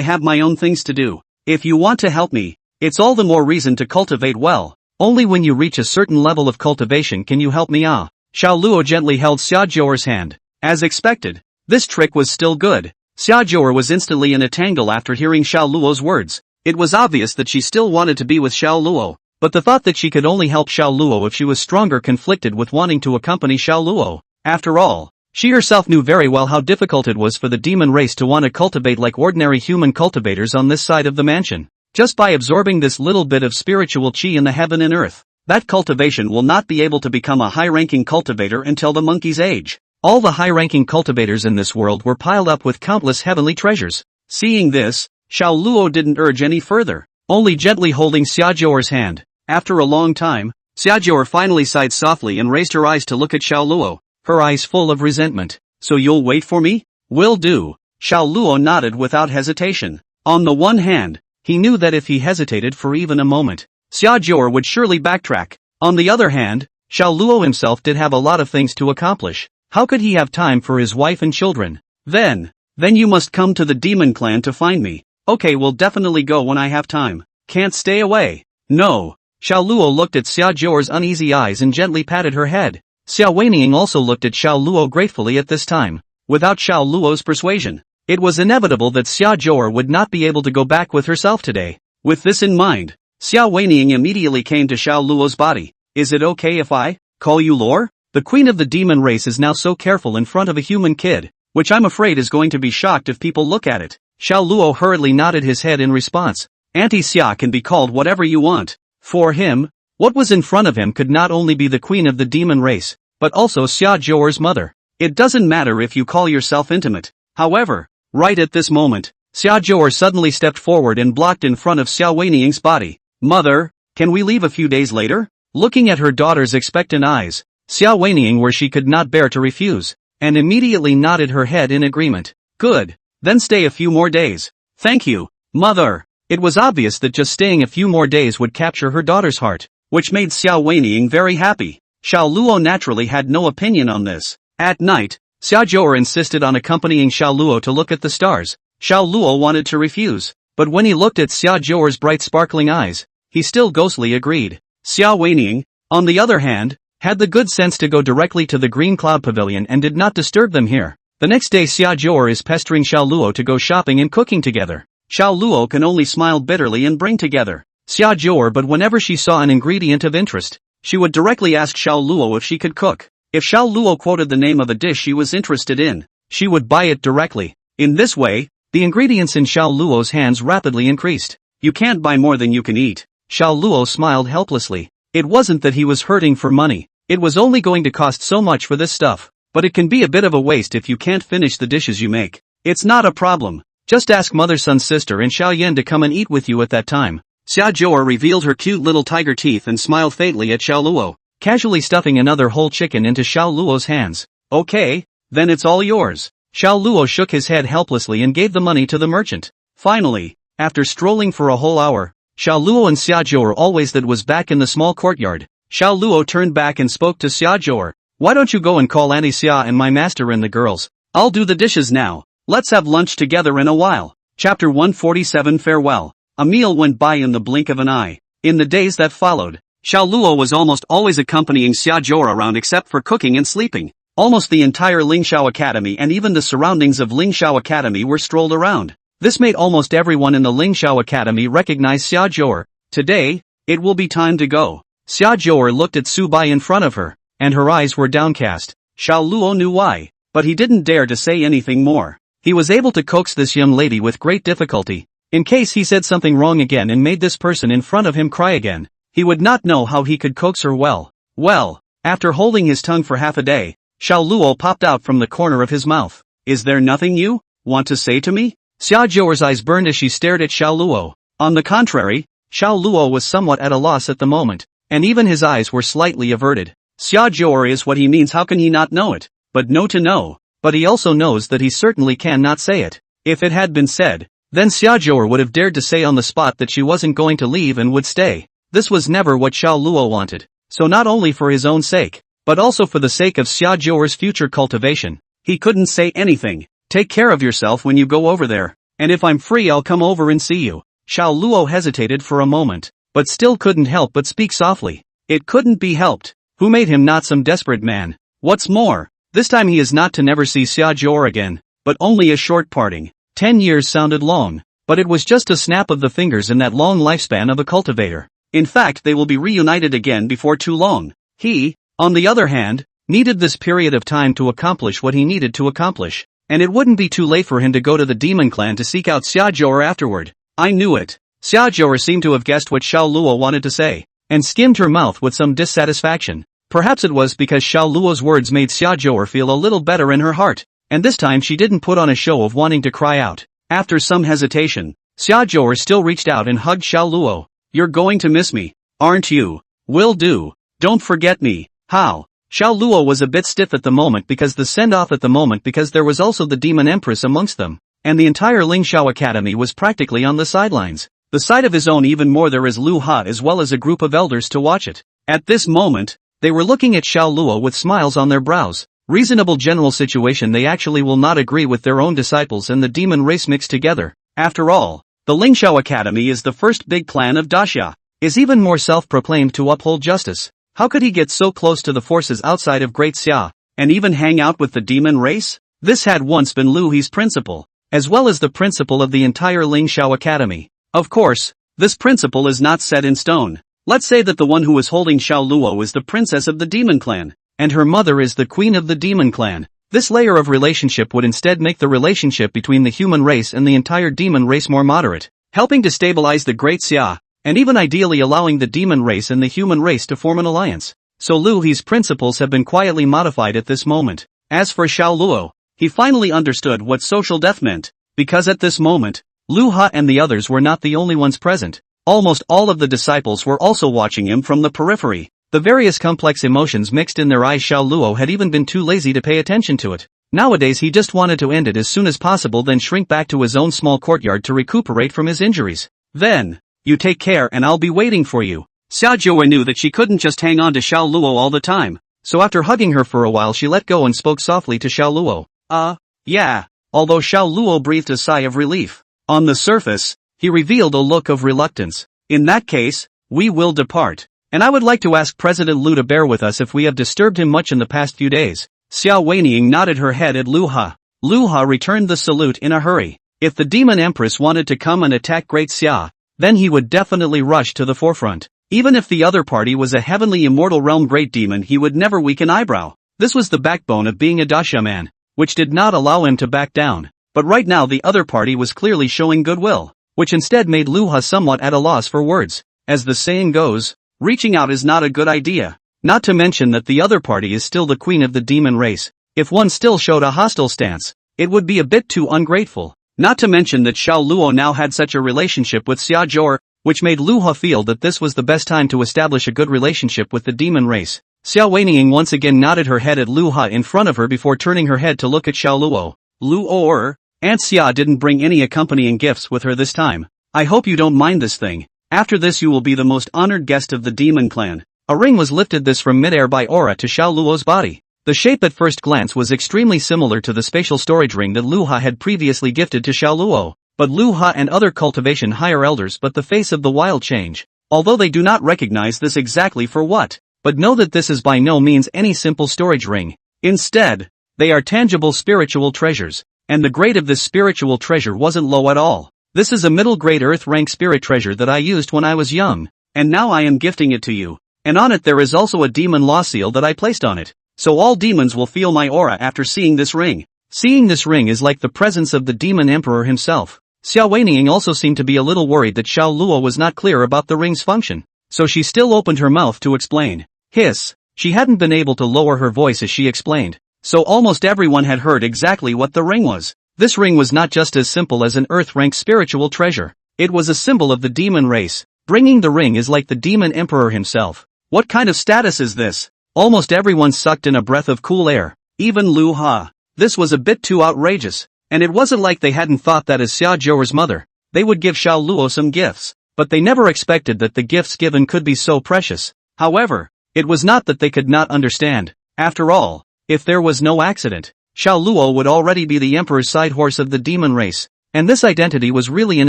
have my own things to do. If you want to help me, it's all the more reason to cultivate well. Only when you reach a certain level of cultivation can you help me. Xiao Luo gently held Xiaozhou's hand. As expected, this trick was still good. Xiaozhou was instantly in a tangle after hearing Xiao Luo's words. It was obvious that she still wanted to be with Xiao Luo, but the thought that she could only help Xiao Luo if she was stronger conflicted with wanting to accompany Xiao Luo. After all, she herself knew very well how difficult it was for the demon race to want to cultivate like ordinary human cultivators on this side of the mansion. Just by absorbing this little bit of spiritual qi in the heaven and earth, that cultivation will not be able to become a high-ranking cultivator until the monkey's age. All the high-ranking cultivators in this world were piled up with countless heavenly treasures. Seeing this, Xiao Luo didn't urge any further, only gently holding Xiaozhou's hand. After a long time, Xiaozhou finally sighed softly and raised her eyes to look at Xiao Luo, her eyes full of resentment. So you'll wait for me? Will do. Xiao Luo nodded without hesitation. On the one hand, he knew that if he hesitated for even a moment, Xiaozhou would surely backtrack. On the other hand, Xiao Luo himself did have a lot of things to accomplish. How could he have time for his wife and children? Then you must come to the demon clan to find me. Okay, we'll definitely go when I have time. Can't stay away. No. Xiao Luo looked at Xiaozhou's uneasy eyes and gently patted her head. Xiao Weining also looked at Xiao Luo gratefully at this time. Without Xiao Luo's persuasion, it was inevitable that Xiaozhou would not be able to go back with herself today. With this in mind, Xiao Weining immediately came to Xiao Luo's body. Is it okay if I call you Lore? The queen of the demon race is now so careful in front of a human kid, which I'm afraid is going to be shocked if people look at it. Xiao Luo hurriedly nodded his head in response. Auntie Xia can be called whatever you want. For him, what was in front of him could not only be the queen of the demon race, but also Xiaozhou's mother. It doesn't matter if you call yourself intimate. However, right at this moment, Xiaozhou suddenly stepped forward and blocked in front of Xiao Weining's body. Mother, can we leave a few days later? Looking at her daughter's expectant eyes, Xiao Weining where she could not bear to refuse, and immediately nodded her head in agreement. Good, then stay a few more days. Thank you, mother. It was obvious that just staying a few more days would capture her daughter's heart, which made Xiao Weining very happy. Xiao Luo naturally had no opinion on this. At night, Xiaozhou insisted on accompanying Xiao Luo to look at the stars. Xiao Luo wanted to refuse, but when he looked at Xiaozhou's bright sparkling eyes, he still ghostly agreed. Xiao Weining, on the other hand, had the good sense to go directly to the Green Cloud Pavilion and did not disturb them here. The next day Xiaozhou is pestering Xiao Luo to go shopping and cooking together. Xiao Luo can only smile bitterly and bring together Xiaozhou, but whenever she saw an ingredient of interest, she would directly ask Xiao Luo if she could cook. If Xiao Luo quoted the name of a dish she was interested in, she would buy it directly. In this way, the ingredients in Xiao Luo's hands rapidly increased. You can't buy more than you can eat. Xiao Luo smiled helplessly. It wasn't that he was hurting for money. It was only going to cost so much for this stuff, but it can be a bit of a waste if you can't finish the dishes you make. It's not a problem. Just ask Mother Sun's sister and Xiao Yan to come and eat with you at that time. Xiaozhou revealed her cute little tiger teeth and smiled faintly at Xiao Luo, casually stuffing another whole chicken into Xiao Luo's hands. Okay, then it's all yours. Xiao Luo shook his head helplessly and gave the money to the merchant. Finally, after strolling for a whole hour, Xiao Luo and Xiaozhou always that was back in the small courtyard. Xiao Luo turned back and spoke to Xiaozhou. Why don't you go and call Auntie Xia and my master and the girls? I'll do the dishes now. Let's have lunch together in a while. Chapter 147 Farewell. A meal went by in the blink of an eye. In the days that followed, Xiao Luo was almost always accompanying Xia Zhou around except for cooking and sleeping. Almost the entire Lingxiao Academy and even the surroundings of Lingxiao Academy were strolled around. This made almost everyone in the Lingxiao Academy recognize Xia Zhou. Today, it will be time to go. Xia Zhou looked at Su Bai in front of her, and her eyes were downcast. Xiao Luo knew why, but he didn't dare to say anything more. He was able to coax this young lady with great difficulty. In case he said something wrong again and made this person in front of him cry again, he would not know how he could coax her well. Well, after holding his tongue for half a day, Xiao Luo popped out from the corner of his mouth. Is there nothing you want to say to me? Xia Zhou's eyes burned as she stared at Xiao Luo. On the contrary, Xiao Luo was somewhat at a loss at the moment, and even his eyes were slightly averted. Xia Zhou is what he means, how can he not know it? But no to know, but he also knows that he certainly cannot say it. If it had been said, then Xia Zhou would have dared to say on the spot that she wasn't going to leave and would stay. This was never what Xiao Luo wanted, so not only for his own sake, but also for the sake of Xia Zhou's future cultivation, he couldn't say anything. Take care of yourself when you go over there, and if I'm free I'll come over and see you. Xiao Luo hesitated for a moment, but still couldn't help but speak softly. It couldn't be helped. Who made him not some desperate man? What's more, this time he is not to never see Xia Zhou again, but only a short parting. 10 years sounded long, but it was just a snap of the fingers in that long lifespan of a cultivator. In fact, they will be reunited again before too long. He, on the other hand, needed this period of time to accomplish what he needed to accomplish, and it wouldn't be too late for him to go to the demon clan to seek out Xia Zhou afterward. I knew it. Xia Zhou seemed to have guessed what Xiao Luo wanted to say, and skimmed her mouth with some dissatisfaction. Perhaps it was because Xiao Luo's words made Xia Zhou feel a little better in her heart, and this time she didn't put on a show of wanting to cry out. After some hesitation, Xia Zhou still reached out and hugged Xiao Luo. You're going to miss me, aren't you? Will do. Don't forget me. How? Xiao Luo was a bit stiff at the moment because there was also the demon empress amongst them, and the entire Lingxiao Academy was practically on the sidelines. The side of his own even more there is Lu Ha as well as a group of elders to watch it. At this moment, they were looking at Xiao Luo with smiles on their brows. Reasonable general situation, they actually will not agree with their own disciples and the demon race mixed together. After all, the Lingxiao Academy is the first big clan of Daxia, is even more self-proclaimed to uphold justice. How could he get so close to the forces outside of Great Xia, and even hang out with the demon race? This had once been Lu He's principle, as well as the principle of the entire Lingxiao Academy. Of course, this principle is not set in stone. Let's say that the one who is holding Xiao Luo is the princess of the demon clan, and her mother is the queen of the demon clan. This layer of relationship would instead make the relationship between the human race and the entire demon race more moderate, helping to stabilize the Great Xia, and even ideally allowing the demon race and the human race to form an alliance. So Lu He's principles have been quietly modified at this moment. As for Xiao Luo, he finally understood what social death meant, because at this moment, Lu Ha and the others were not the only ones present. Almost all of the disciples were also watching him from the periphery. The various complex emotions mixed in their eyes. Xiao Luo had even been too lazy to pay attention to it. Nowadays he just wanted to end it as soon as possible, then shrink back to his own small courtyard to recuperate from his injuries. Then, you take care and I'll be waiting for you. Xia Zhou knew that she couldn't just hang on to Xiao Luo all the time, so after hugging her for a while she let go and spoke softly to Xiao Luo. Yeah. Although Xiao Luo breathed a sigh of relief. On the surface, he revealed a look of reluctance. In that case, we will depart. And I would like to ask President Lu to bear with us if we have disturbed him much in the past few days. Xiao Weining nodded her head at Lu Ha. Lu Ha returned the salute in a hurry. If the demon empress wanted to come and attack Great Xia, then he would definitely rush to the forefront. Even if the other party was a heavenly immortal realm great demon, he would never weak an eyebrow. This was the backbone of being a Daxia man, which did not allow him to back down. But right now the other party was clearly showing goodwill, which instead made Lu Ha somewhat at a loss for words. As the saying goes, reaching out is not a good idea. Not to mention that the other party is still the queen of the demon race. If one still showed a hostile stance, it would be a bit too ungrateful. Not to mention that Xiao Luo now had such a relationship with Xia Zhou, which made Lu Ha feel that this was the best time to establish a good relationship with the demon race. Xiao Weining once again nodded her head at Lu Ha in front of her before turning her head to look at Xiao Luo. Luo, Aunt Xia didn't bring any accompanying gifts with her this time. I hope you don't mind this thing. After this you will be the most honored guest of the demon clan. A ring was lifted this from midair by aura to Xiao Luo's body. The shape at first glance was extremely similar to the spatial storage ring that Lu Ha had previously gifted to Xiao Luo, but Lu Ha and other cultivation higher elders but the face of the wild change, although they do not recognize this exactly for what, but know that this is by no means any simple storage ring. Instead, they are tangible spiritual treasures, and the grade of this spiritual treasure wasn't low at all. This is a middle grade earth rank spirit treasure that I used when I was young, and now I am gifting it to you, and on it there is also a demon law seal that I placed on it, so all demons will feel my aura after seeing this ring. Seeing this ring is like the presence of the demon emperor himself. Xiao Weining also seemed to be a little worried that Xiao Luo was not clear about the ring's function, so she still opened her mouth to explain. Hiss. She hadn't been able to lower her voice as she explained, so almost everyone had heard exactly what the ring was. This ring was not just as simple as an earth-rank spiritual treasure. It was a symbol of the demon race. Bringing the ring is like the demon emperor himself. What kind of status is this? Almost everyone sucked in a breath of cool air, even Lu Ha. This was a bit too outrageous, and it wasn't like they hadn't thought that as Xia Zhouer's mother, they would give Xiao Luo some gifts, but they never expected that the gifts given could be so precious. However, it was not that they could not understand. After all, if there was no accident, Xiao Luo would already be the emperor's side horse of the demon race, and this identity was really in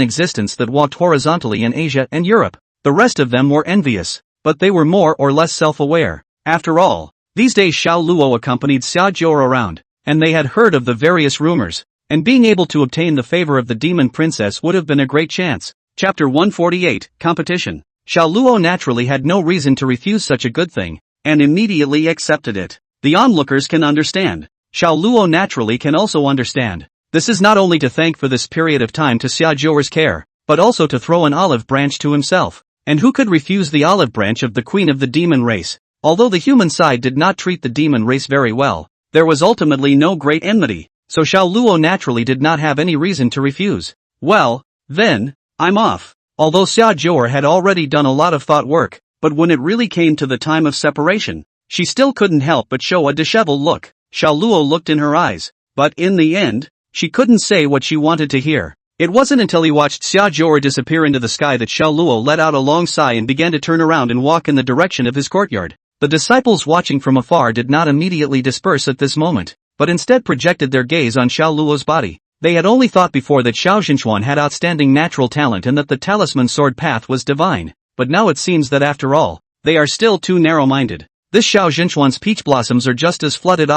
existence that walked horizontally in Asia and Europe. The rest of them were envious, but they were more or less self-aware. After all, these days Xiao Luo accompanied Xia Zhouer around, and they had heard of the various rumors, and being able to obtain the favor of the demon princess would have been a great chance. Chapter 148, Competition. Xiao Luo naturally had no reason to refuse such a good thing, and immediately accepted it. The onlookers can understand. Xiao Luo naturally can also understand. This is not only to thank for this period of time to Xia Zhouer's care, but also to throw an olive branch to himself. And who could refuse the olive branch of the queen of the demon race? Although the human side did not treat the demon race very well, there was ultimately no great enmity, so Xiao Luo naturally did not have any reason to refuse. Well, then, I'm off. Although Xia Zhouer had already done a lot of thought work, but when it really came to the time of separation, she still couldn't help but show a disheveled look. Xiao Luo looked in her eyes, but in the end, she couldn't say what she wanted to hear. It wasn't until he watched Xia Zhouer disappear into the sky that Xiao Luo let out a long sigh and began to turn around and walk in the direction of his courtyard. The disciples watching from afar did not immediately disperse at this moment, but instead projected their gaze on Xiao Luo's body. They had only thought before that Xiao Xinchuan had outstanding natural talent and that the talisman sword path was divine, but now it seems that after all, they are still too narrow-minded. This Xiao Xinchuan's peach blossoms are just as flooded.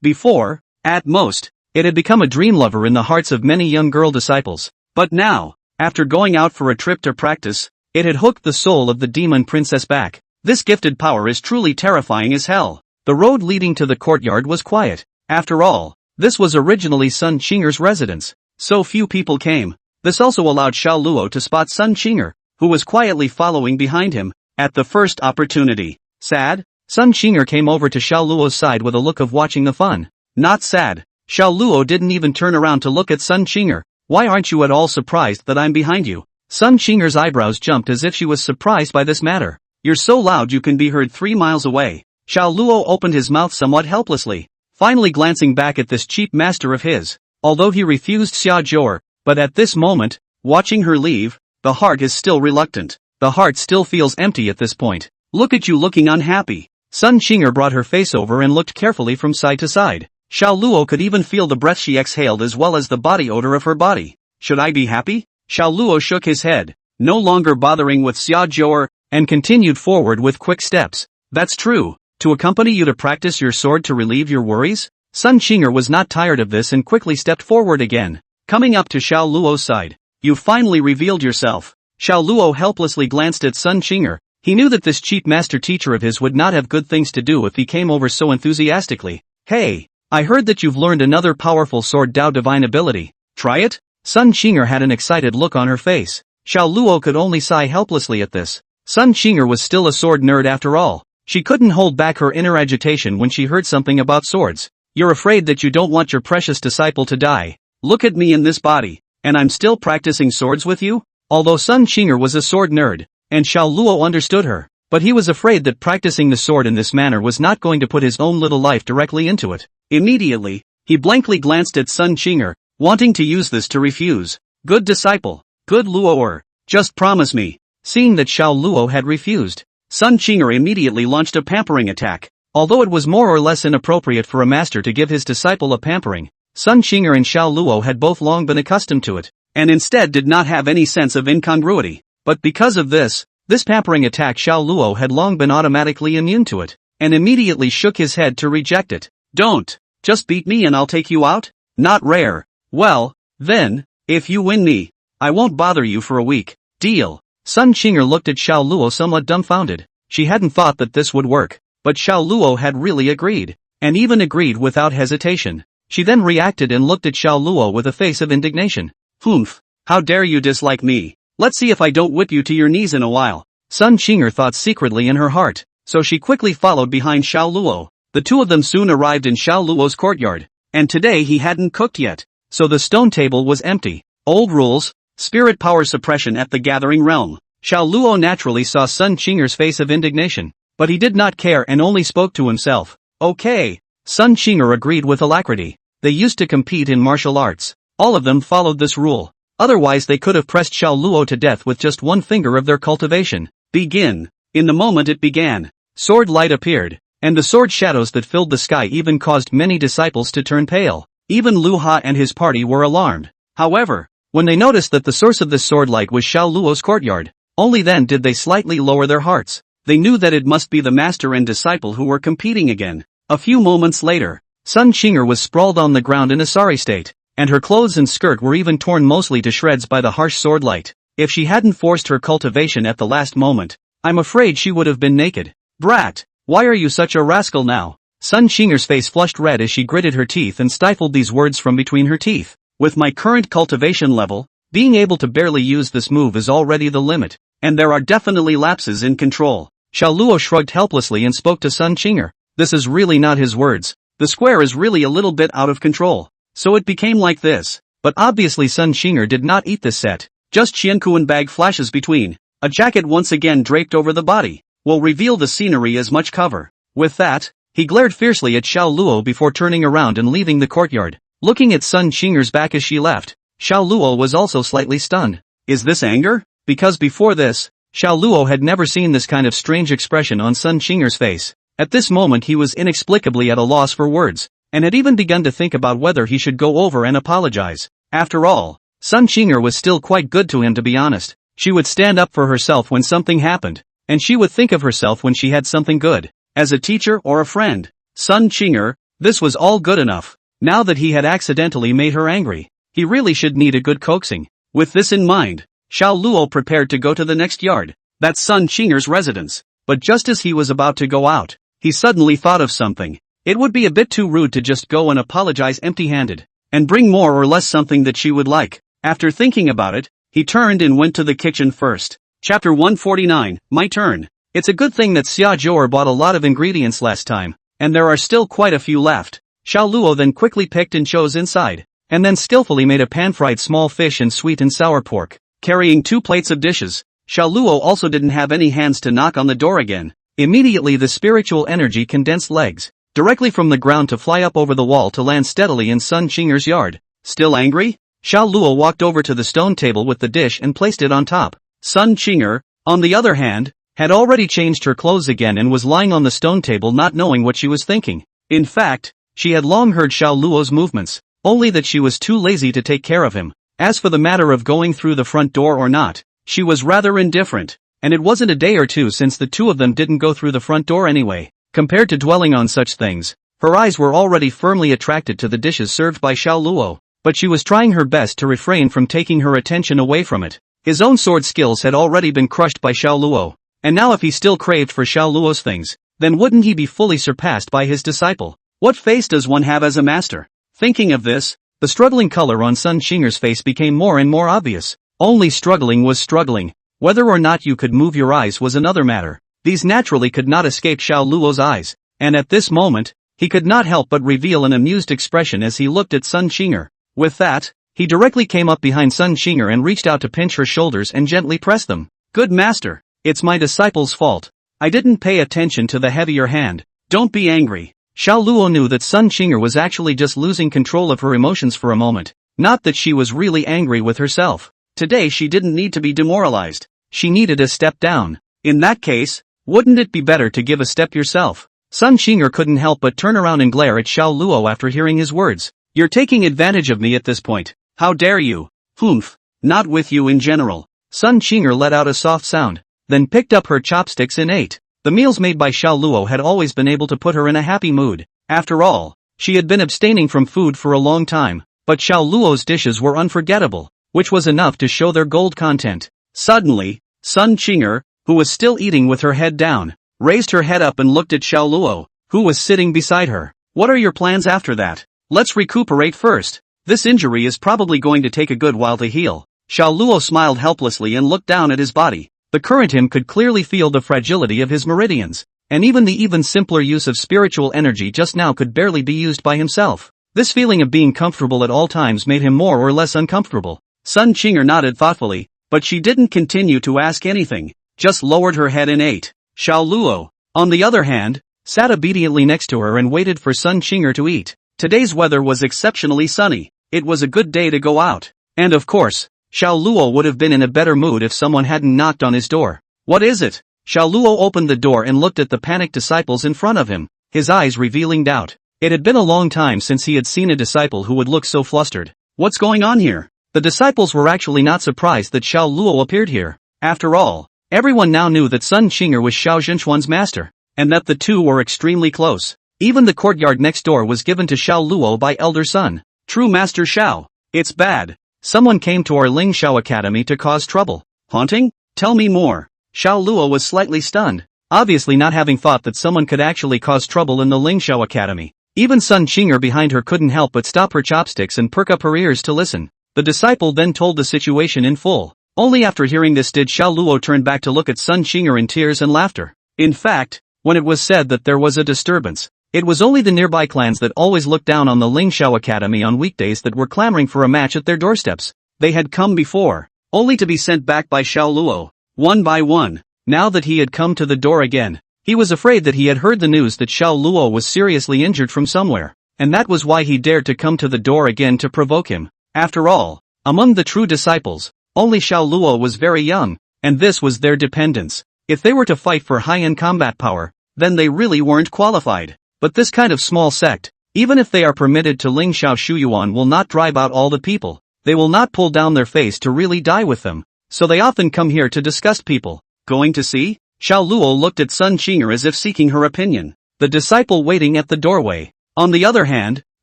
Before, at most, it had become a dream lover in the hearts of many young girl disciples, but now, after going out for a trip to practice, it had hooked the soul of the demon princess back. This gifted power is truly terrifying as hell. The road leading to the courtyard was quiet. After all, this was originally Sun Qinger's residence. So few people came. This also allowed Xiao Luo to spot Sun Qinger, who was quietly following behind him, at the first opportunity. Sad? Sun Qinger came over to Xiao Luo's side with a look of watching the fun. Not sad. Xiao Luo didn't even turn around to look at Sun Qinger. Why aren't you at all surprised that I'm behind you? Sun Qinger's eyebrows jumped as if she was surprised by this matter. You're so loud you can be heard 3 miles away. Xiao Luo opened his mouth somewhat helplessly, finally glancing back at this cheap master of his. Although he refused Xia Zhouer, but at this moment, watching her leave, the heart is still reluctant. The heart still feels empty at this point. Look at you looking unhappy. Sun Qinger brought her face over and looked carefully from side to side. Xiao Luo could even feel the breath she exhaled as well as the body odor of her body. Should I be happy? Xiao Luo shook his head, no longer bothering with Xia Zhouer, and continued forward with quick steps. That's true. To accompany you to practice your sword to relieve your worries? Sun Qinger was not tired of this and quickly stepped forward again, coming up to Xiao Luo's side. You finally revealed yourself. Xiao Luo helplessly glanced at Sun Qinger. He knew that this cheap master teacher of his would not have good things to do if he came over so enthusiastically. Hey, I heard that you've learned another powerful sword Dao divine ability. Try it? Sun Qinger had an excited look on her face. Xiao Luo could only sigh helplessly at this. Sun Qinger was still a sword nerd after all. She couldn't hold back her inner agitation when she heard something about swords. You're afraid that you don't want your precious disciple to die. Look at me in this body, and I'm still practicing swords with you? Although Sun Qinger was a sword nerd, and Xiao Luo understood her, but he was afraid that practicing the sword in this manner was not going to put his own little life directly into it. Immediately, he blankly glanced at Sun Qinger, wanting to use this to refuse. Good disciple, good Luo, just promise me. Seeing that Xiao Luo had refused, Sun Qinger immediately launched a pampering attack. Although it was more or less inappropriate for a master to give his disciple a pampering, Sun Qing'er and Xiao Luo had both long been accustomed to it, and instead did not have any sense of incongruity. But because of this pampering attack, Xiao Luo had long been automatically immune to it, and immediately shook his head to reject it. Don't just beat me and I'll take you out? Not rare. Well, then, if you win me, I won't bother you for a week. Deal. Sun Qing'er looked at Xiao Luo somewhat dumbfounded. She hadn't thought that this would work, but Xiao Luo had really agreed, and even agreed without hesitation. She then reacted and looked at Xiao Luo with a face of indignation. Humph, how dare you dislike me? Let's see if I don't whip you to your knees in a while. Sun Qing'er thought secretly in her heart, so she quickly followed behind Xiao Luo. The two of them soon arrived in Xiao Luo's courtyard, and today he hadn't cooked yet, so the stone table was empty. Old rules, spirit power suppression at the Gathering Realm. Xiao Luo naturally saw Sun Qing'er's face of indignation, but he did not care and only spoke to himself. Okay. Sun Qing'er agreed with alacrity. They used to compete in martial arts. All of them followed this rule. Otherwise they could have pressed Xiao Luo to death with just one finger of their cultivation. Begin. In the moment it began, sword light appeared, and the sword shadows that filled the sky even caused many disciples to turn pale. Even Lu Ha and his party were alarmed. However, when they noticed that the source of this sword light was Xiao Luo's courtyard, only then did they slightly lower their hearts. They knew that it must be the master and disciple who were competing again. A few moments later, Sun Qing'er was sprawled on the ground in a sorry state, and her clothes and skirt were even torn mostly to shreds by the harsh sword light. If she hadn't forced her cultivation at the last moment, I'm afraid she would have been naked. Brat, why are you such a rascal now? Sun Qing'er's face flushed red as she gritted her teeth and stifled these words from between her teeth. With my current cultivation level, being able to barely use this move is already the limit, and there are definitely lapses in control. Xiao Luo shrugged helplessly and spoke to Sun Qing'er. This is really not his words. The square is really a little bit out of control. So it became like this. But obviously Sun Qing'er did not eat this set. Just Qiankuan bag flashes between. A jacket once again draped over the body will reveal the scenery as much cover. With that, he glared fiercely at Xiao Luo before turning around and leaving the courtyard. Looking at Sun Qing'er's back as she left, Xiao Luo was also slightly stunned. Is this anger? Because before this, Xiao Luo had never seen this kind of strange expression on Sun Qing'er's face. At this moment he was inexplicably at a loss for words, and had even begun to think about whether he should go over and apologize. After all, Sun Qing'er was still quite good to him, to be honest. She would stand up for herself when something happened, and she would think of herself when she had something good, as a teacher or a friend. Sun Qing'er, this was all good enough. Now that he had accidentally made her angry, he really should need a good coaxing. With this in mind, Xiao Luo prepared to go to the next yard. That's Sun Qing'er's residence. But just as he was about to go out, he suddenly thought of something. It would be a bit too rude to just go and apologize empty-handed, and bring more or less something that she would like. After thinking about it, he turned and went to the kitchen first. Chapter 149, My Turn. It's a good thing that Xia Zhou'er bought a lot of ingredients last time, and there are still quite a few left. Xiao Luo then quickly picked and chose inside, and then skillfully made a pan-fried small fish and sweet and sour pork. Carrying 2 plates of dishes, Xiao Luo also didn't have any hands to knock on the door again. Immediately the spiritual energy condensed legs, directly from the ground to fly up over the wall to land steadily in Sun Qing'er's yard. Still angry? Xiao Luo walked over to the stone table with the dish and placed it on top. Sun Qing'er, on the other hand, had already changed her clothes again and was lying on the stone table not knowing what she was thinking. In fact, she had long heard Xiao Luo's movements, only that she was too lazy to take care of him. As for the matter of going through the front door or not, she was rather indifferent, and it wasn't a day or two since the two of them didn't go through the front door anyway. Compared to dwelling on such things, her eyes were already firmly attracted to the dishes served by Xiao Luo, but she was trying her best to refrain from taking her attention away from it. His own sword skills had already been crushed by Xiao Luo, and now if he still craved for Xiao Luo's things, then wouldn't he be fully surpassed by his disciple? What face does one have as a master? Thinking of this, the struggling color on Sun Qing'er's face became more and more obvious. Only struggling was struggling. Whether or not you could move your eyes was another matter. These naturally could not escape Xiao Luo's eyes, and at this moment, he could not help but reveal an amused expression as he looked at Sun Qing'er. With that, he directly came up behind Sun Qing'er and reached out to pinch her shoulders and gently press them. Good master, it's my disciple's fault. I didn't pay attention to the heavier hand. Don't be angry. Xiao Luo knew that Sun Qing'er was actually just losing control of her emotions for a moment, not that she was really angry with herself. Today she didn't need to be demoralized. She needed a step down. In that case, wouldn't it be better to give a step yourself? Sun Qing'er couldn't help but turn around and glare at Xiao Luo after hearing his words. You're taking advantage of me at this point. How dare you? Humph. Not with you in general. Sun Qing'er let out a soft sound, then picked up her chopsticks and ate. The meals made by Xiao Luo had always been able to put her in a happy mood. After all, she had been abstaining from food for a long time, but Xiao Luo's dishes were unforgettable, which was enough to show their gold content. Suddenly, Sun Qing'er, who was still eating with her head down, raised her head up and looked at Xiao Luo, who was sitting beside her. What are your plans after that? Let's recuperate first. This injury is probably going to take a good while to heal. Xiao Luo smiled helplessly and looked down at his body. The current him could clearly feel the fragility of his meridians, and even the even simpler use of spiritual energy just now could barely be used by himself. This feeling of being comfortable at all times made him more or less uncomfortable. Sun Qing'er nodded thoughtfully, but she didn't continue to ask anything, just lowered her head and ate. Xiao Luo, on the other hand, sat obediently next to her and waited for Sun Qing'er to eat. Today's weather was exceptionally sunny. It was a good day to go out. And of course, Xiao Luo would have been in a better mood if someone hadn't knocked on his door. What is it? Xiao Luo opened the door and looked at the panicked disciples in front of him, his eyes revealing doubt. It had been a long time since he had seen a disciple who would look so flustered. What's going on here? The disciples were actually not surprised that Xiao Luo appeared here. After all, everyone now knew that Sun Qing'er was Xiao Zhenchuan's master, and that the two were extremely close. Even the courtyard next door was given to Xiao Luo by Elder Sun. True Master Xiao. It's bad. Someone came to our Ling Xiao Academy to cause trouble. Haunting? Tell me more. Xiao Luo was slightly stunned, obviously not having thought that someone could actually cause trouble in the Ling Xiao Academy. Even Sun Qing'er behind her couldn't help but stop her chopsticks and perk up her ears to listen. The disciple then told the situation in full. Only after hearing this did Xiao Luo turn back to look at Sun Qing'er in tears and laughter. In fact, when it was said that there was a disturbance, it was only the nearby clans that always looked down on the Ling Xiao Academy on weekdays that were clamoring for a match at their doorsteps. They had come before, only to be sent back by Xiao Luo, one by one. Now that he had come to the door again, he was afraid that he had heard the news that Xiao Luo was seriously injured from somewhere, and that was why he dared to come to the door again to provoke him. After all, among the true disciples, only Xiao Luo was very young, and this was their dependence. If they were to fight for high-end combat power, then they really weren't qualified. But this kind of small sect, even if they are permitted to Ling Xiao Shuyuan, will not drive out all the people. They will not pull down their face to really die with them. So they often come here to disgust people. Going to see? Xiao Luo looked at Sun Qing'er as if seeking her opinion. The disciple waiting at the doorway, on the other hand,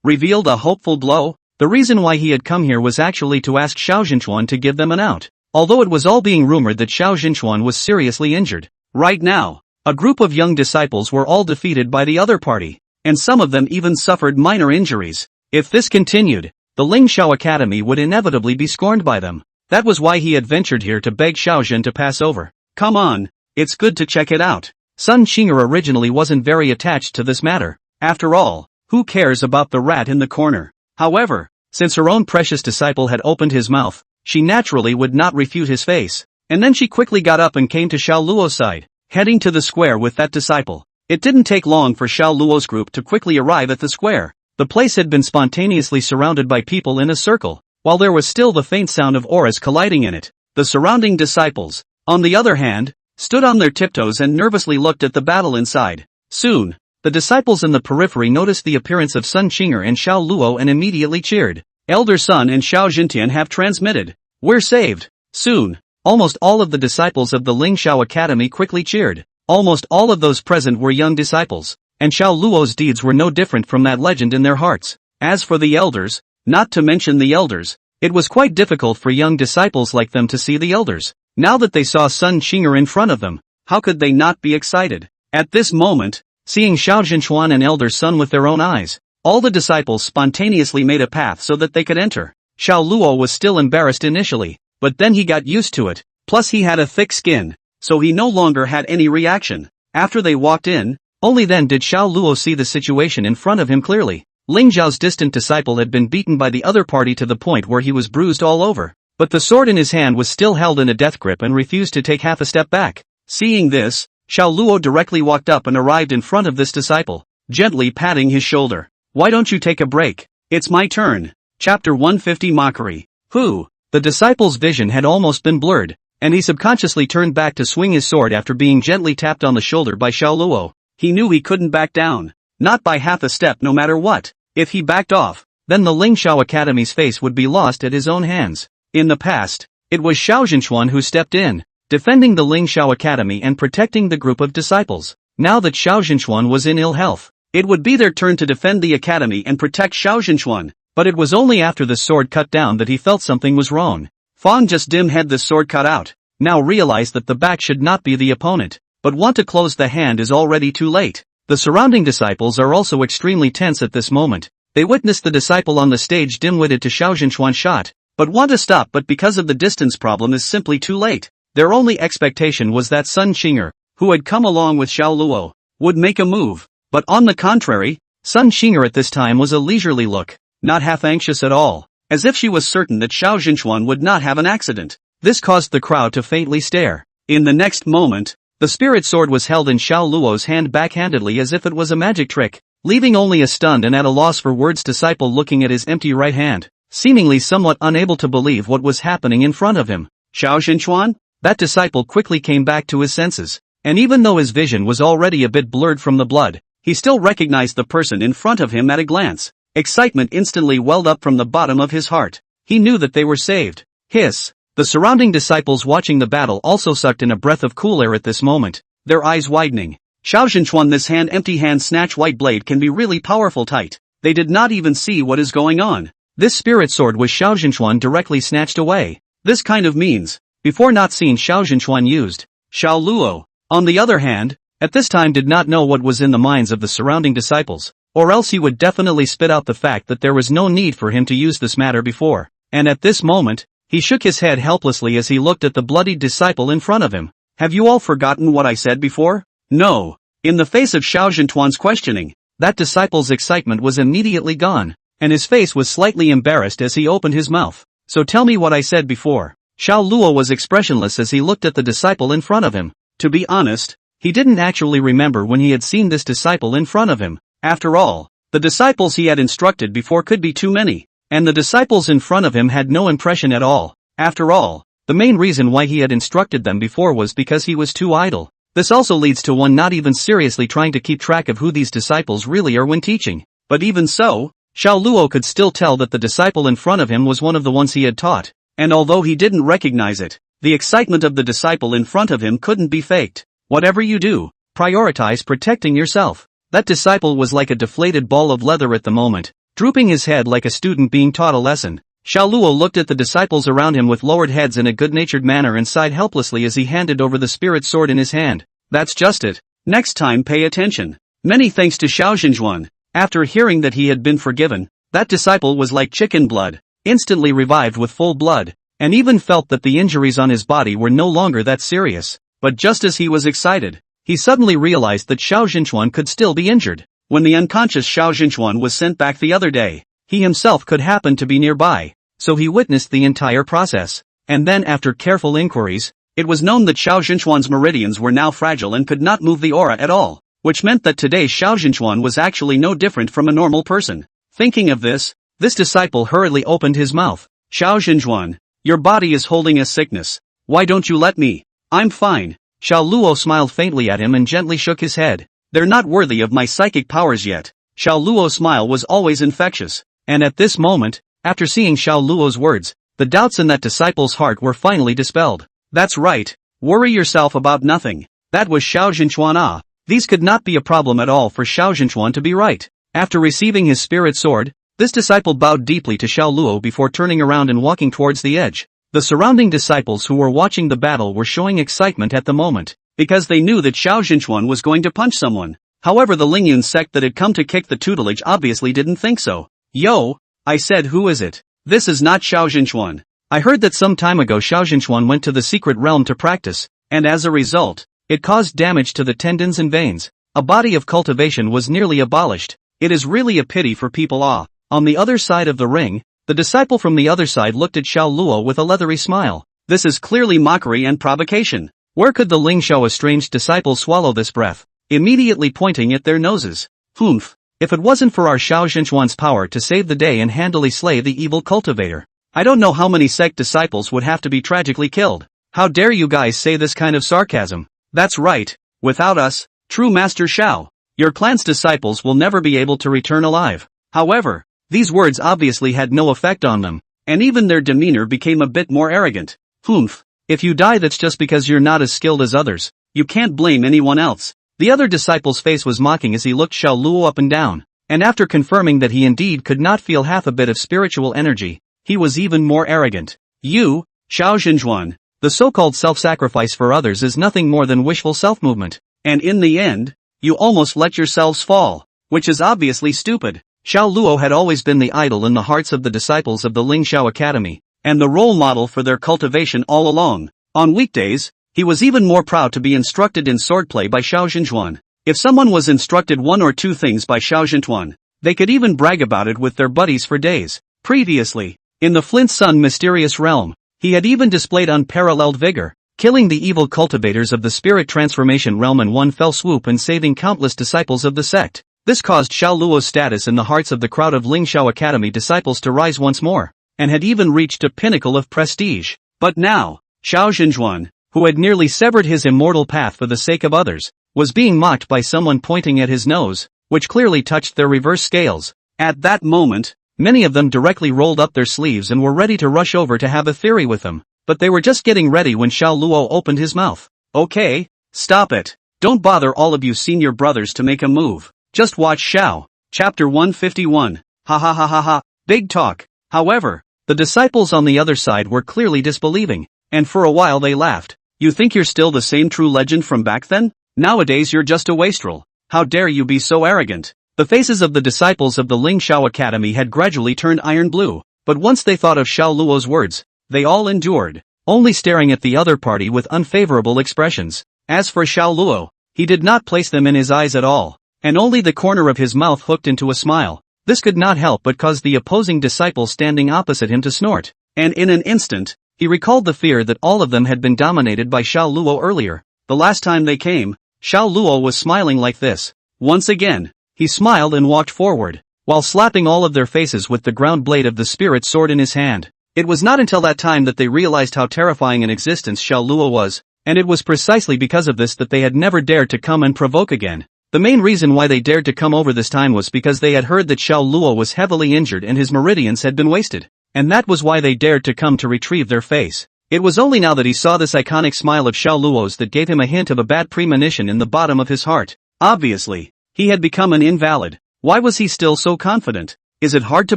revealed a hopeful glow. The reason why he had come here was actually to ask Xiao Zhenchuan to give them an out. Although it was all being rumored that Xiao Zhenchuan was seriously injured. Right now, a group of young disciples were all defeated by the other party, and some of them even suffered minor injuries. If this continued, the Ling Xiao Academy would inevitably be scorned by them. That was why he had ventured here to beg Xiao Zhen to pass over. Come on, it's good to check it out. Sun Qing'er originally wasn't very attached to this matter. After all, who cares about the rat in the corner? However, since her own precious disciple had opened his mouth, she naturally would not refute his face. And then she quickly got up and came to Xiao Luo's side, heading to the square with that disciple. It didn't take long for Xiao Luo's group to quickly arrive at the square. The place had been spontaneously surrounded by people in a circle, while there was still the faint sound of auras colliding in it. The surrounding disciples, on the other hand, stood on their tiptoes and nervously looked at the battle inside. Soon, the disciples in the periphery noticed the appearance of Sun Qing'er and Xiao Luo and immediately cheered. Elder Sun and Xiao Zhentian have transmitted. We're saved. Soon, almost all of the disciples of the Ling Xiao Academy quickly cheered. Almost all of those present were young disciples, and Xiao Luo's deeds were no different from that legend in their hearts. As for the elders, not to mention the elders, it was quite difficult for young disciples like them to see the elders. Now that they saw Sun Qing'er in front of them, how could they not be excited? At this moment, seeing Xiao Zhenchuan and Elder Sun with their own eyes, all the disciples spontaneously made a path so that they could enter. Xiao Luo was still embarrassed initially, but then he got used to it, plus he had a thick skin, so he no longer had any reaction. After they walked in, only then did Xiao Luo see the situation in front of him clearly. Ling Zhao's distant disciple had been beaten by the other party to the point where he was bruised all over, but the sword in his hand was still held in a death grip and refused to take half a step back. Seeing this, Xiao Luo directly walked up and arrived in front of this disciple, gently patting his shoulder. Why don't you take a break? It's my turn. Chapter 150 Mockery. Who? The disciple's vision had almost been blurred, and he subconsciously turned back to swing his sword after being gently tapped on the shoulder by Xiao Luo. He knew he couldn't back down. Not by half a step no matter what. If he backed off, then the Lingxiao Academy's face would be lost at his own hands. In the past, it was Xiao Zhenchuan who stepped in, defending the Lingxiao Academy and protecting the group of disciples. Now that Xiao Zhenchuan was in ill health, it would be their turn to defend the academy and protect Xiao Zhenchuan. But it was only after the sword cut down that he felt something was wrong. Fang just had the sword cut out, now realized that the back should not be the opponent, but want to close the hand is already too late. The surrounding disciples are also extremely tense at this moment. They witnessed the disciple on the stage dim-witted to Xiao Zhenchuan's shot, but want to stop, but because of the distance problem is simply too late. Their only expectation was that Sun Qinger, who had come along with Xiao Luo, would make a move, but on the contrary, Sun Qinger at this time was a leisurely look, not half anxious at all, as if she was certain that Xiao Zhenchuan would not have an accident. This caused the crowd to faintly stare. In the next moment, the spirit sword was held in Xiao Luo's hand backhandedly as if it was a magic trick, leaving only a stunned and at a loss for words disciple looking at his empty right hand, seemingly somewhat unable to believe what was happening in front of him. Xiao Zhenchuan? That disciple quickly came back to his senses, and even though his vision was already a bit blurred from the blood, he still recognized the person in front of him at a glance. Excitement instantly welled up from the bottom of his heart. He knew that they were saved. Hiss. The surrounding disciples watching the battle also sucked in a breath of cool air at this moment, their eyes widening. Xiao Zhenchuan, this empty hand snatch white blade can be really powerful tight. They did not even see what is going on. This spirit sword was Xiao Zhenchuan directly snatched away. This kind of means, before not seen Xiao Zhenchuan used. Xiao Luo, on the other hand, at this time did not know what was in the minds of the surrounding disciples, or else he would definitely spit out the fact that there was no need for him to use this matter before, and at this moment, he shook his head helplessly as he looked at the bloodied disciple in front of him. Have you all forgotten what I said before? No. In the face of Xiao Zhenchuan's questioning, that disciple's excitement was immediately gone, and his face was slightly embarrassed as he opened his mouth. So tell me what I said before. Xiao Luo was expressionless as he looked at the disciple in front of him. To be honest, he didn't actually remember when he had seen this disciple in front of him. After all, the disciples he had instructed before could be too many, and the disciples in front of him had no impression at all. After all, the main reason why he had instructed them before was because he was too idle. This also leads to one not even seriously trying to keep track of who these disciples really are when teaching. But even so, Xiao Luo could still tell that the disciple in front of him was one of the ones he had taught, and although he didn't recognize it, the excitement of the disciple in front of him couldn't be faked. Whatever you do, prioritize protecting yourself. That disciple was like a deflated ball of leather at the moment, drooping his head like a student being taught a lesson. Xiao Luo looked at the disciples around him with lowered heads in a good-natured manner and sighed helplessly as he handed over the spirit sword in his hand. That's just it. Next time pay attention. Many thanks to Xiao Zhenchuan. After hearing that he had been forgiven, that disciple was like chicken blood, instantly revived with full blood, and even felt that the injuries on his body were no longer that serious. But just as he was excited, he suddenly realized that Xiao Zhenchuan could still be injured. When the unconscious Xiao Zhenchuan was sent back the other day, he himself could happen to be nearby, so he witnessed the entire process. And then after careful inquiries, it was known that Xiao Zhenchuan's meridians were now fragile and could not move the aura at all, which meant that today's Xiao Zhenchuan was actually no different from a normal person. Thinking of this disciple hurriedly opened his mouth. Xiao Zhenchuan, your body is holding a sickness. Why don't you let me? I'm fine. Xiao Luo smiled faintly at him and gently shook his head. They're not worthy of my psychic powers yet. Xiao Luo's smile was always infectious, and at this moment, after seeing Xiao Luo's words, the doubts in that disciple's heart were finally dispelled. That's right. Worry yourself about nothing. That was Xiao Zhenchuan. These could not be a problem at all for Xiao Zhenchuan to be right. After receiving his spirit sword, this disciple bowed deeply to Xiao Luo before turning around and walking towards the edge. The surrounding disciples who were watching the battle were showing excitement at the moment, because they knew that Xiao Zhenchuan was going to punch someone. However, the Lingyun sect that had come to kick the tutelage obviously didn't think so. Yo, I said, who is it? This is not Xiao Zhenchuan. I heard that some time ago Xiao Zhenchuan went to the secret realm to practice, and as a result, it caused damage to the tendons and veins. A body of cultivation was nearly abolished. It is really a pity for people. On the other side of the ring, the disciple from the other side looked at Xiao Luo with a leathery smile. This is clearly mockery and provocation. Where could the Lingxiao estranged disciples swallow this breath? Immediately pointing at their noses. Humph. If it wasn't for our Xiao Zhenchuan's power to save the day and handily slay the evil cultivator, I don't know how many sect disciples would have to be tragically killed. How dare you guys say this kind of sarcasm? That's right. Without us, True Master Shao, your clan's disciples will never be able to return alive. However, these words obviously had no effect on them, and even their demeanor became a bit more arrogant. Humph, if you die that's just because you're not as skilled as others. You can't blame anyone else. The other disciple's face was mocking as he looked Xiao Luo up and down, and after confirming that he indeed could not feel half a bit of spiritual energy, he was even more arrogant. You, Xiao Xinjuan, the so-called self-sacrifice for others is nothing more than wishful self-movement, and in the end, you almost let yourselves fall, which is obviously stupid. Xiao Luo had always been the idol in the hearts of the disciples of the Ling Xiao Academy, and the role model for their cultivation all along. On weekdays, he was even more proud to be instructed in swordplay by Xiao Xinjuan. If someone was instructed one or two things by Xiao Xinjuan, they could even brag about it with their buddies for days. Previously, in the Flint Sun mysterious realm, he had even displayed unparalleled vigor, killing the evil cultivators of the spirit transformation realm in one fell swoop and saving countless disciples of the sect. This caused Xiao Luo's status in the hearts of the crowd of Ling Xiao Academy disciples to rise once more, and had even reached a pinnacle of prestige. But now, Xiao Xinjuan, who had nearly severed his immortal path for the sake of others, was being mocked by someone pointing at his nose, which clearly touched their reverse scales. At that moment, many of them directly rolled up their sleeves and were ready to rush over to have a theory with him, but they were just getting ready when Xiao Luo opened his mouth. Okay, stop it. Don't bother all of you senior brothers to make a move. Just watch Xiao. Chapter 151. Ha ha ha ha ha. Big talk. However, the disciples on the other side were clearly disbelieving, and for a while they laughed. You think you're still the same true legend from back then? Nowadays you're just a wastrel. How dare you be so arrogant? The faces of the disciples of the Ling Xiao Academy had gradually turned iron blue, but once they thought of Xiao Luo's words, they all endured, only staring at the other party with unfavorable expressions. As for Xiao Luo, he did not place them in his eyes at all, and only the corner of his mouth hooked into a smile. This could not help but cause the opposing disciple standing opposite him to snort, and in an instant, he recalled the fear that all of them had been dominated by Xiao Luo earlier. The last time they came, Xiao Luo was smiling like this. Once again, he smiled and walked forward, while slapping all of their faces with the ground blade of the spirit sword in his hand. It was not until that time that they realized how terrifying an existence Xiao Luo was, and it was precisely because of this that they had never dared to come and provoke again. The main reason why they dared to come over this time was because they had heard that Xiao Luo was heavily injured and his meridians had been wasted, and that was why they dared to come to retrieve their face. It was only now that he saw this iconic smile of Xiao Luo's that gave him a hint of a bad premonition in the bottom of his heart. Obviously, he had become an invalid. Why was he still so confident? Is it hard to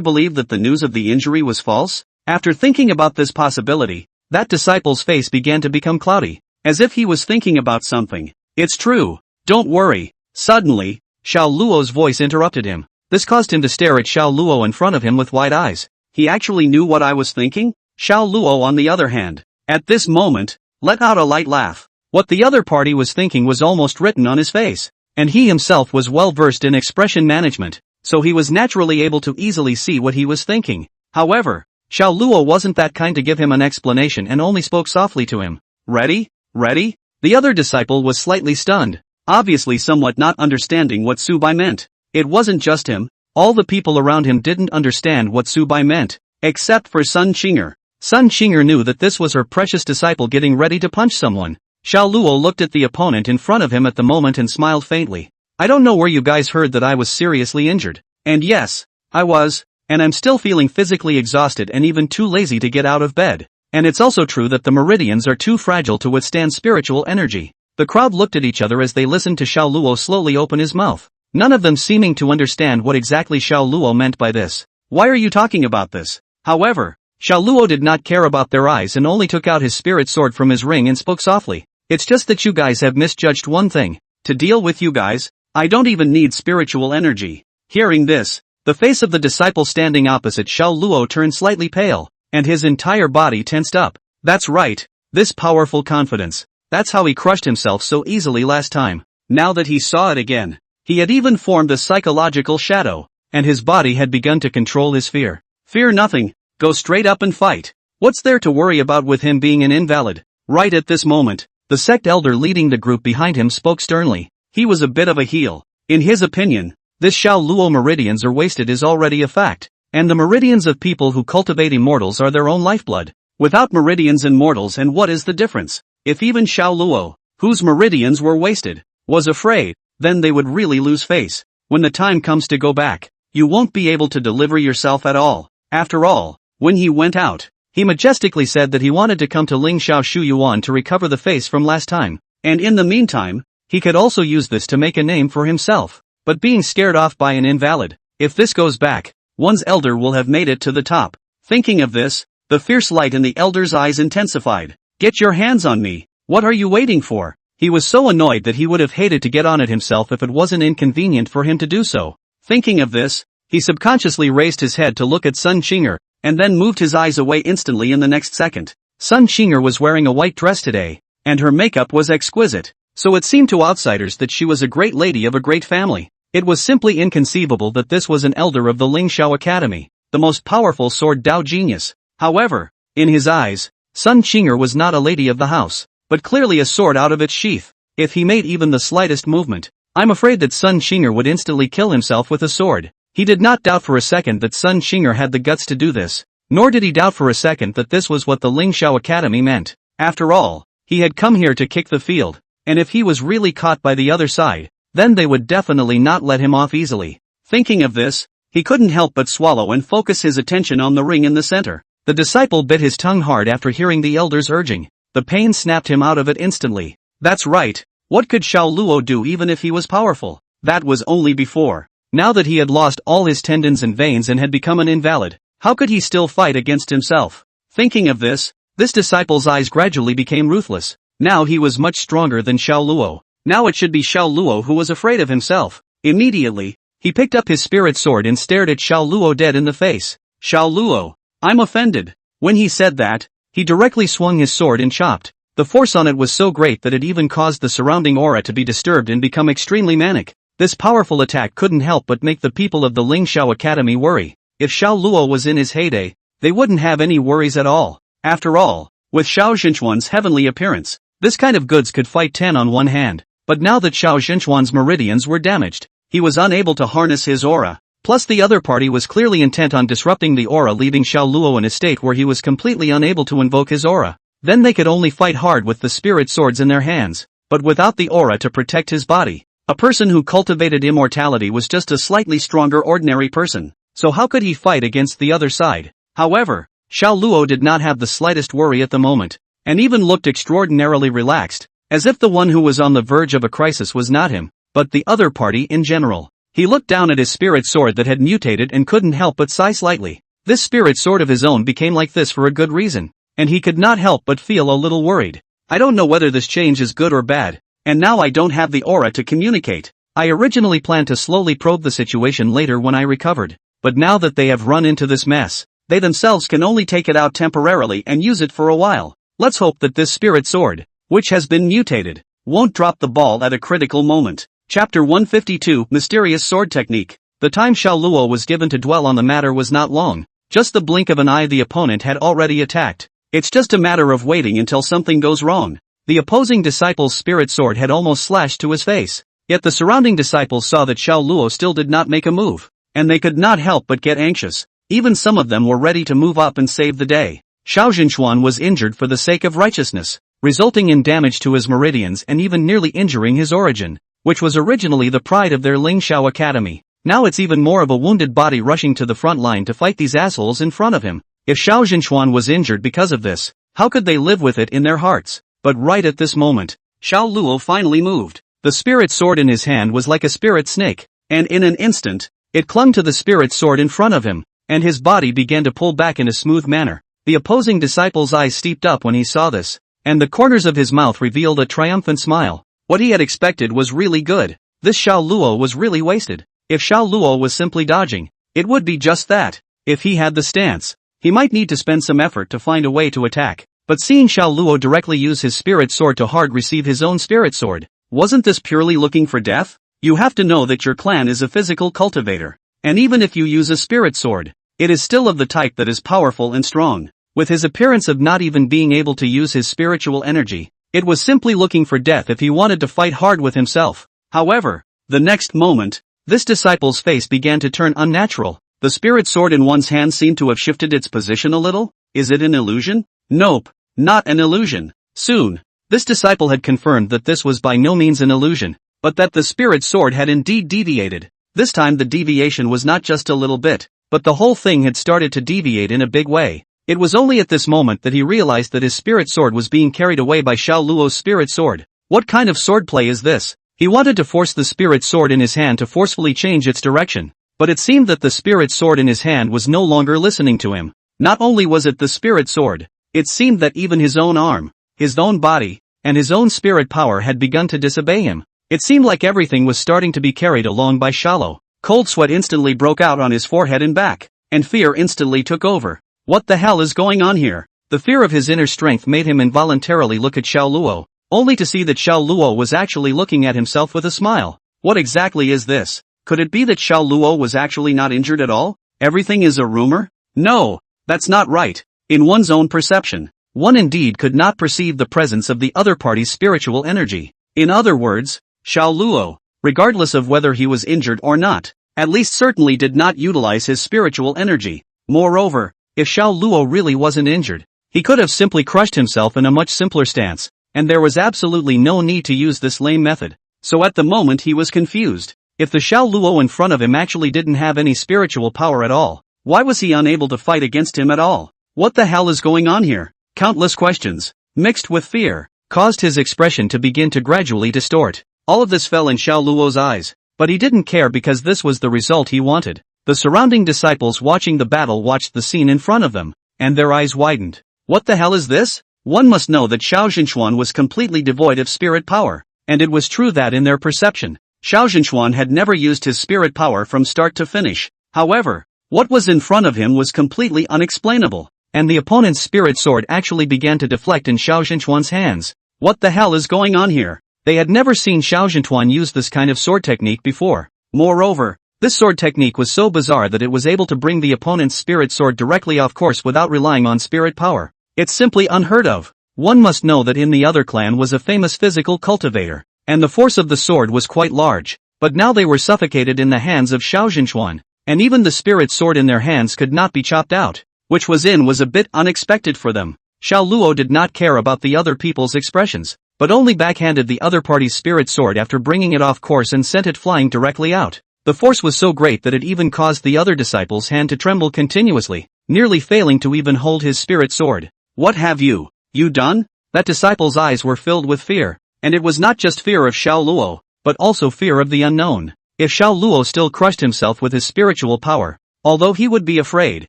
believe that the news of the injury was false? After thinking about this possibility, that disciple's face began to become cloudy, as if he was thinking about something. It's true, don't worry. Suddenly, Xiao Luo's voice interrupted him. This caused him to stare at Xiao Luo in front of him with wide eyes. He actually knew what I was thinking? Xiao Luo on the other hand, at this moment, let out a light laugh. What the other party was thinking was almost written on his face, and he himself was well versed in expression management, so he was naturally able to easily see what he was thinking. However, Xiao Luo wasn't that kind to give him an explanation and only spoke softly to him. Ready? Ready? The other disciple was slightly stunned, obviously somewhat not understanding what Subai meant. It wasn't just him, all the people around him didn't understand what Subai meant, except for Sun Qinger. Sun Qinger knew that this was her precious disciple getting ready to punch someone. Xiao Luo looked at the opponent in front of him at the moment and smiled faintly. I don't know where you guys heard that I was seriously injured. And yes, I was, and I'm still feeling physically exhausted and even too lazy to get out of bed. And it's also true that the meridians are too fragile to withstand spiritual energy. The crowd looked at each other as they listened to Xiao Luo slowly open his mouth, none of them seeming to understand what exactly Xiao Luo meant by this. Why are you talking about this? However, Xiao Luo did not care about their eyes and only took out his spirit sword from his ring and spoke softly. It's just that you guys have misjudged one thing. To deal with you guys, I don't even need spiritual energy. Hearing this, the face of the disciple standing opposite Xiao Luo turned slightly pale, and his entire body tensed up. That's right, this powerful confidence. That's how he crushed himself so easily last time. Now that he saw it again, he had even formed a psychological shadow, and his body had begun to control his fear. Fear nothing, go straight up and fight. What's there to worry about with him being an invalid? Right at this moment, the sect elder leading the group behind him spoke sternly. He was a bit of a heel. In his opinion, this Xiao Luo meridians are wasted is already a fact, and the meridians of people who cultivate immortals are their own lifeblood. Without meridians and mortals, and what is the difference? If even Xiao Luo, whose meridians were wasted, was afraid, then they would really lose face. When the time comes to go back, you won't be able to deliver yourself at all. After all, when he went out, he majestically said that he wanted to come to Ling Xiao Shu Yuan to recover the face from last time, and in the meantime, he could also use this to make a name for himself. But being scared off by an invalid, if this goes back, one's elder will have made it to the top. Thinking of this, the fierce light in the elder's eyes intensified. Get your hands on me, what are you waiting for? He was so annoyed that he would have hated to get on it himself if it wasn't inconvenient for him to do so. Thinking of this, he subconsciously raised his head to look at Sun Qinger, and then moved his eyes away instantly in the next second. Sun Qinger was wearing a white dress today, and her makeup was exquisite, so it seemed to outsiders that she was a great lady of a great family. It was simply inconceivable that this was an elder of the Ling Xiao Academy, the most powerful sword Dao genius. However, in his eyes, Sun Qinger was not a lady of the house, but clearly a sword out of its sheath. If he made even the slightest movement, I'm afraid that Sun Qinger would instantly kill himself with a sword. He did not doubt for a second that Sun Qinger had the guts to do this, nor did he doubt for a second that this was what the Ling Xiao Academy meant. After all, he had come here to kick the field, and if he was really caught by the other side, then they would definitely not let him off easily. Thinking of this, he couldn't help but swallow and focus his attention on the ring in the center. The disciple bit his tongue hard after hearing the elder's urging. The pain snapped him out of it instantly. That's right, what could Xiao Luo do even if he was powerful? That was only before. Now that he had lost all his tendons and veins and had become an invalid, how could he still fight against himself? Thinking of this disciple's eyes gradually became ruthless. Now he was much stronger than Xiao Luo. Now it should be Xiao Luo who was afraid of himself. Immediately, he picked up his spirit sword and stared at Xiao Luo dead in the face. Xiao Luo, I'm offended. When he said that, he directly swung his sword and chopped. The force on it was so great that it even caused the surrounding aura to be disturbed and become extremely manic. This powerful attack couldn't help but make the people of the Ling Xiao Academy worry. If Xiao Luo was in his heyday, they wouldn't have any worries at all. After all, with Xiao Zhenchuan's heavenly appearance, this kind of goods could fight 10 on one hand. But now that Xiao Zhenchuan's meridians were damaged, he was unable to harness his aura. Plus the other party was clearly intent on disrupting the aura, leaving Xiao Luo in a state where he was completely unable to invoke his aura. Then they could only fight hard with the spirit swords in their hands, but without the aura to protect his body. A person who cultivated immortality was just a slightly stronger ordinary person, so how could he fight against the other side? However, Xiao Luo did not have the slightest worry at the moment, and even looked extraordinarily relaxed, as if the one who was on the verge of a crisis was not him, but the other party in general. He looked down at his spirit sword that had mutated and couldn't help but sigh slightly. This spirit sword of his own became like this for a good reason, and he could not help but feel a little worried. I don't know whether this change is good or bad, and now I don't have the aura to communicate. I originally planned to slowly probe the situation later when I recovered, but now that they have run into this mess, they themselves can only take it out temporarily and use it for a while. Let's hope that this spirit sword, which has been mutated, won't drop the ball at a critical moment. Chapter 152, Mysterious Sword Technique. The time Xiao Luo was given to dwell on the matter was not long. Just the blink of an eye the opponent had already attacked. It's just a matter of waiting until something goes wrong. The opposing disciple's spirit sword had almost slashed to his face. Yet the surrounding disciples saw that Xiao Luo still did not make a move, and they could not help but get anxious. Even some of them were ready to move up and save the day. Xiao Zhenchuan was injured for the sake of righteousness, resulting in damage to his meridians and even nearly injuring his origin, which was originally the pride of their Ling Xiao Academy. Now it's even more of a wounded body rushing to the front line to fight these assholes in front of him. If Xiao Zhenchuan was injured because of this, how could they live with it in their hearts? But right at this moment, Xiao Luo finally moved. The spirit sword in his hand was like a spirit snake, and in an instant, it clung to the spirit sword in front of him, and his body began to pull back in a smooth manner. The opposing disciple's eyes steeped up when he saw this, and the corners of his mouth revealed a triumphant smile. What he had expected was really good. This Xiao Luo was really wasted. If Xiao Luo was simply dodging, it would be just that. If he had the stance, he might need to spend some effort to find a way to attack. But seeing Xiao Luo directly use his spirit sword to hard receive his own spirit sword, wasn't this purely looking for death? You have to know that your clan is a physical cultivator, and even if you use a spirit sword, it is still of the type that is powerful and strong. With his appearance of not even being able to use his spiritual energy, it was simply looking for death if he wanted to fight hard with himself. However, the next moment, this disciple's face began to turn unnatural. The spirit sword in one's hand seemed to have shifted its position a little. Is it an illusion? Nope, not an illusion. Soon, this disciple had confirmed that this was by no means an illusion. but that the spirit sword had indeed deviated. This time the deviation was not just a little bit, but the whole thing had started to deviate in a big way. It was only at this moment that he realized that his spirit sword was being carried away by Xiao Luo's spirit sword. What kind of swordplay is this? He wanted to force the spirit sword in his hand to forcefully change its direction, but it seemed that the spirit sword in his hand was no longer listening to him. Not only was it the spirit sword, it seemed that even his own arm, his own body, and his own spirit power had begun to disobey him. It seemed like everything was starting to be carried along by Xiao. Cold sweat instantly broke out on his forehead and back, and fear instantly took over. What the hell is going on here? The fear of his inner strength made him involuntarily look at Xiao Luo, only to see that Xiao Luo was actually looking at himself with a smile. What exactly is this? Could it be that Xiao Luo was actually not injured at all? Everything is a rumor? No, that's not right. In one's own perception, one indeed could not perceive the presence of the other party's spiritual energy. In other words, Xiao Luo, regardless of whether he was injured or not, at least certainly did not utilize his spiritual energy. Moreover, if Xiao Luo really wasn't injured, he could have simply crushed himself in a much simpler stance, and there was absolutely no need to use this lame method. So at the moment he was confused. If the Xiao Luo in front of him actually didn't have any spiritual power at all, why was he unable to fight against him at all? What the hell is going on here? Countless questions, mixed with fear, caused his expression to begin to gradually distort. All of this fell in Xiao Luo's eyes, but he didn't care because this was the result he wanted. The surrounding disciples watching the battle watched the scene in front of them, and their eyes widened. What the hell is this? One must know that Xiao Zhenchuan was completely devoid of spirit power, and it was true that in their perception, Xiao Zhenchuan had never used his spirit power from start to finish. However, what was in front of him was completely unexplainable, and the opponent's spirit sword actually began to deflect in Xiao Zhenchuan's hands. What the hell is going on here? They had never seen Xiao Zhenchuan use this kind of sword technique before. Moreover, this sword technique was so bizarre that it was able to bring the opponent's spirit sword directly off course without relying on spirit power. It's simply unheard of. One must know that in the other clan was a famous physical cultivator, and the force of the sword was quite large, but now they were suffocated in the hands of Xiao Zhenchuan, and even the spirit sword in their hands could not be chopped out, which was a bit unexpected for them. Xiao Luo did not care about the other people's expressions, but only backhanded the other party's spirit sword after bringing it off course and sent it flying directly out. The force was so great that it even caused the other disciple's hand to tremble continuously, nearly failing to even hold his spirit sword. What have you done? That disciple's eyes were filled with fear, and it was not just fear of Xiao Luo, but also fear of the unknown. If Xiao Luo still crushed himself with his spiritual power, although he would be afraid,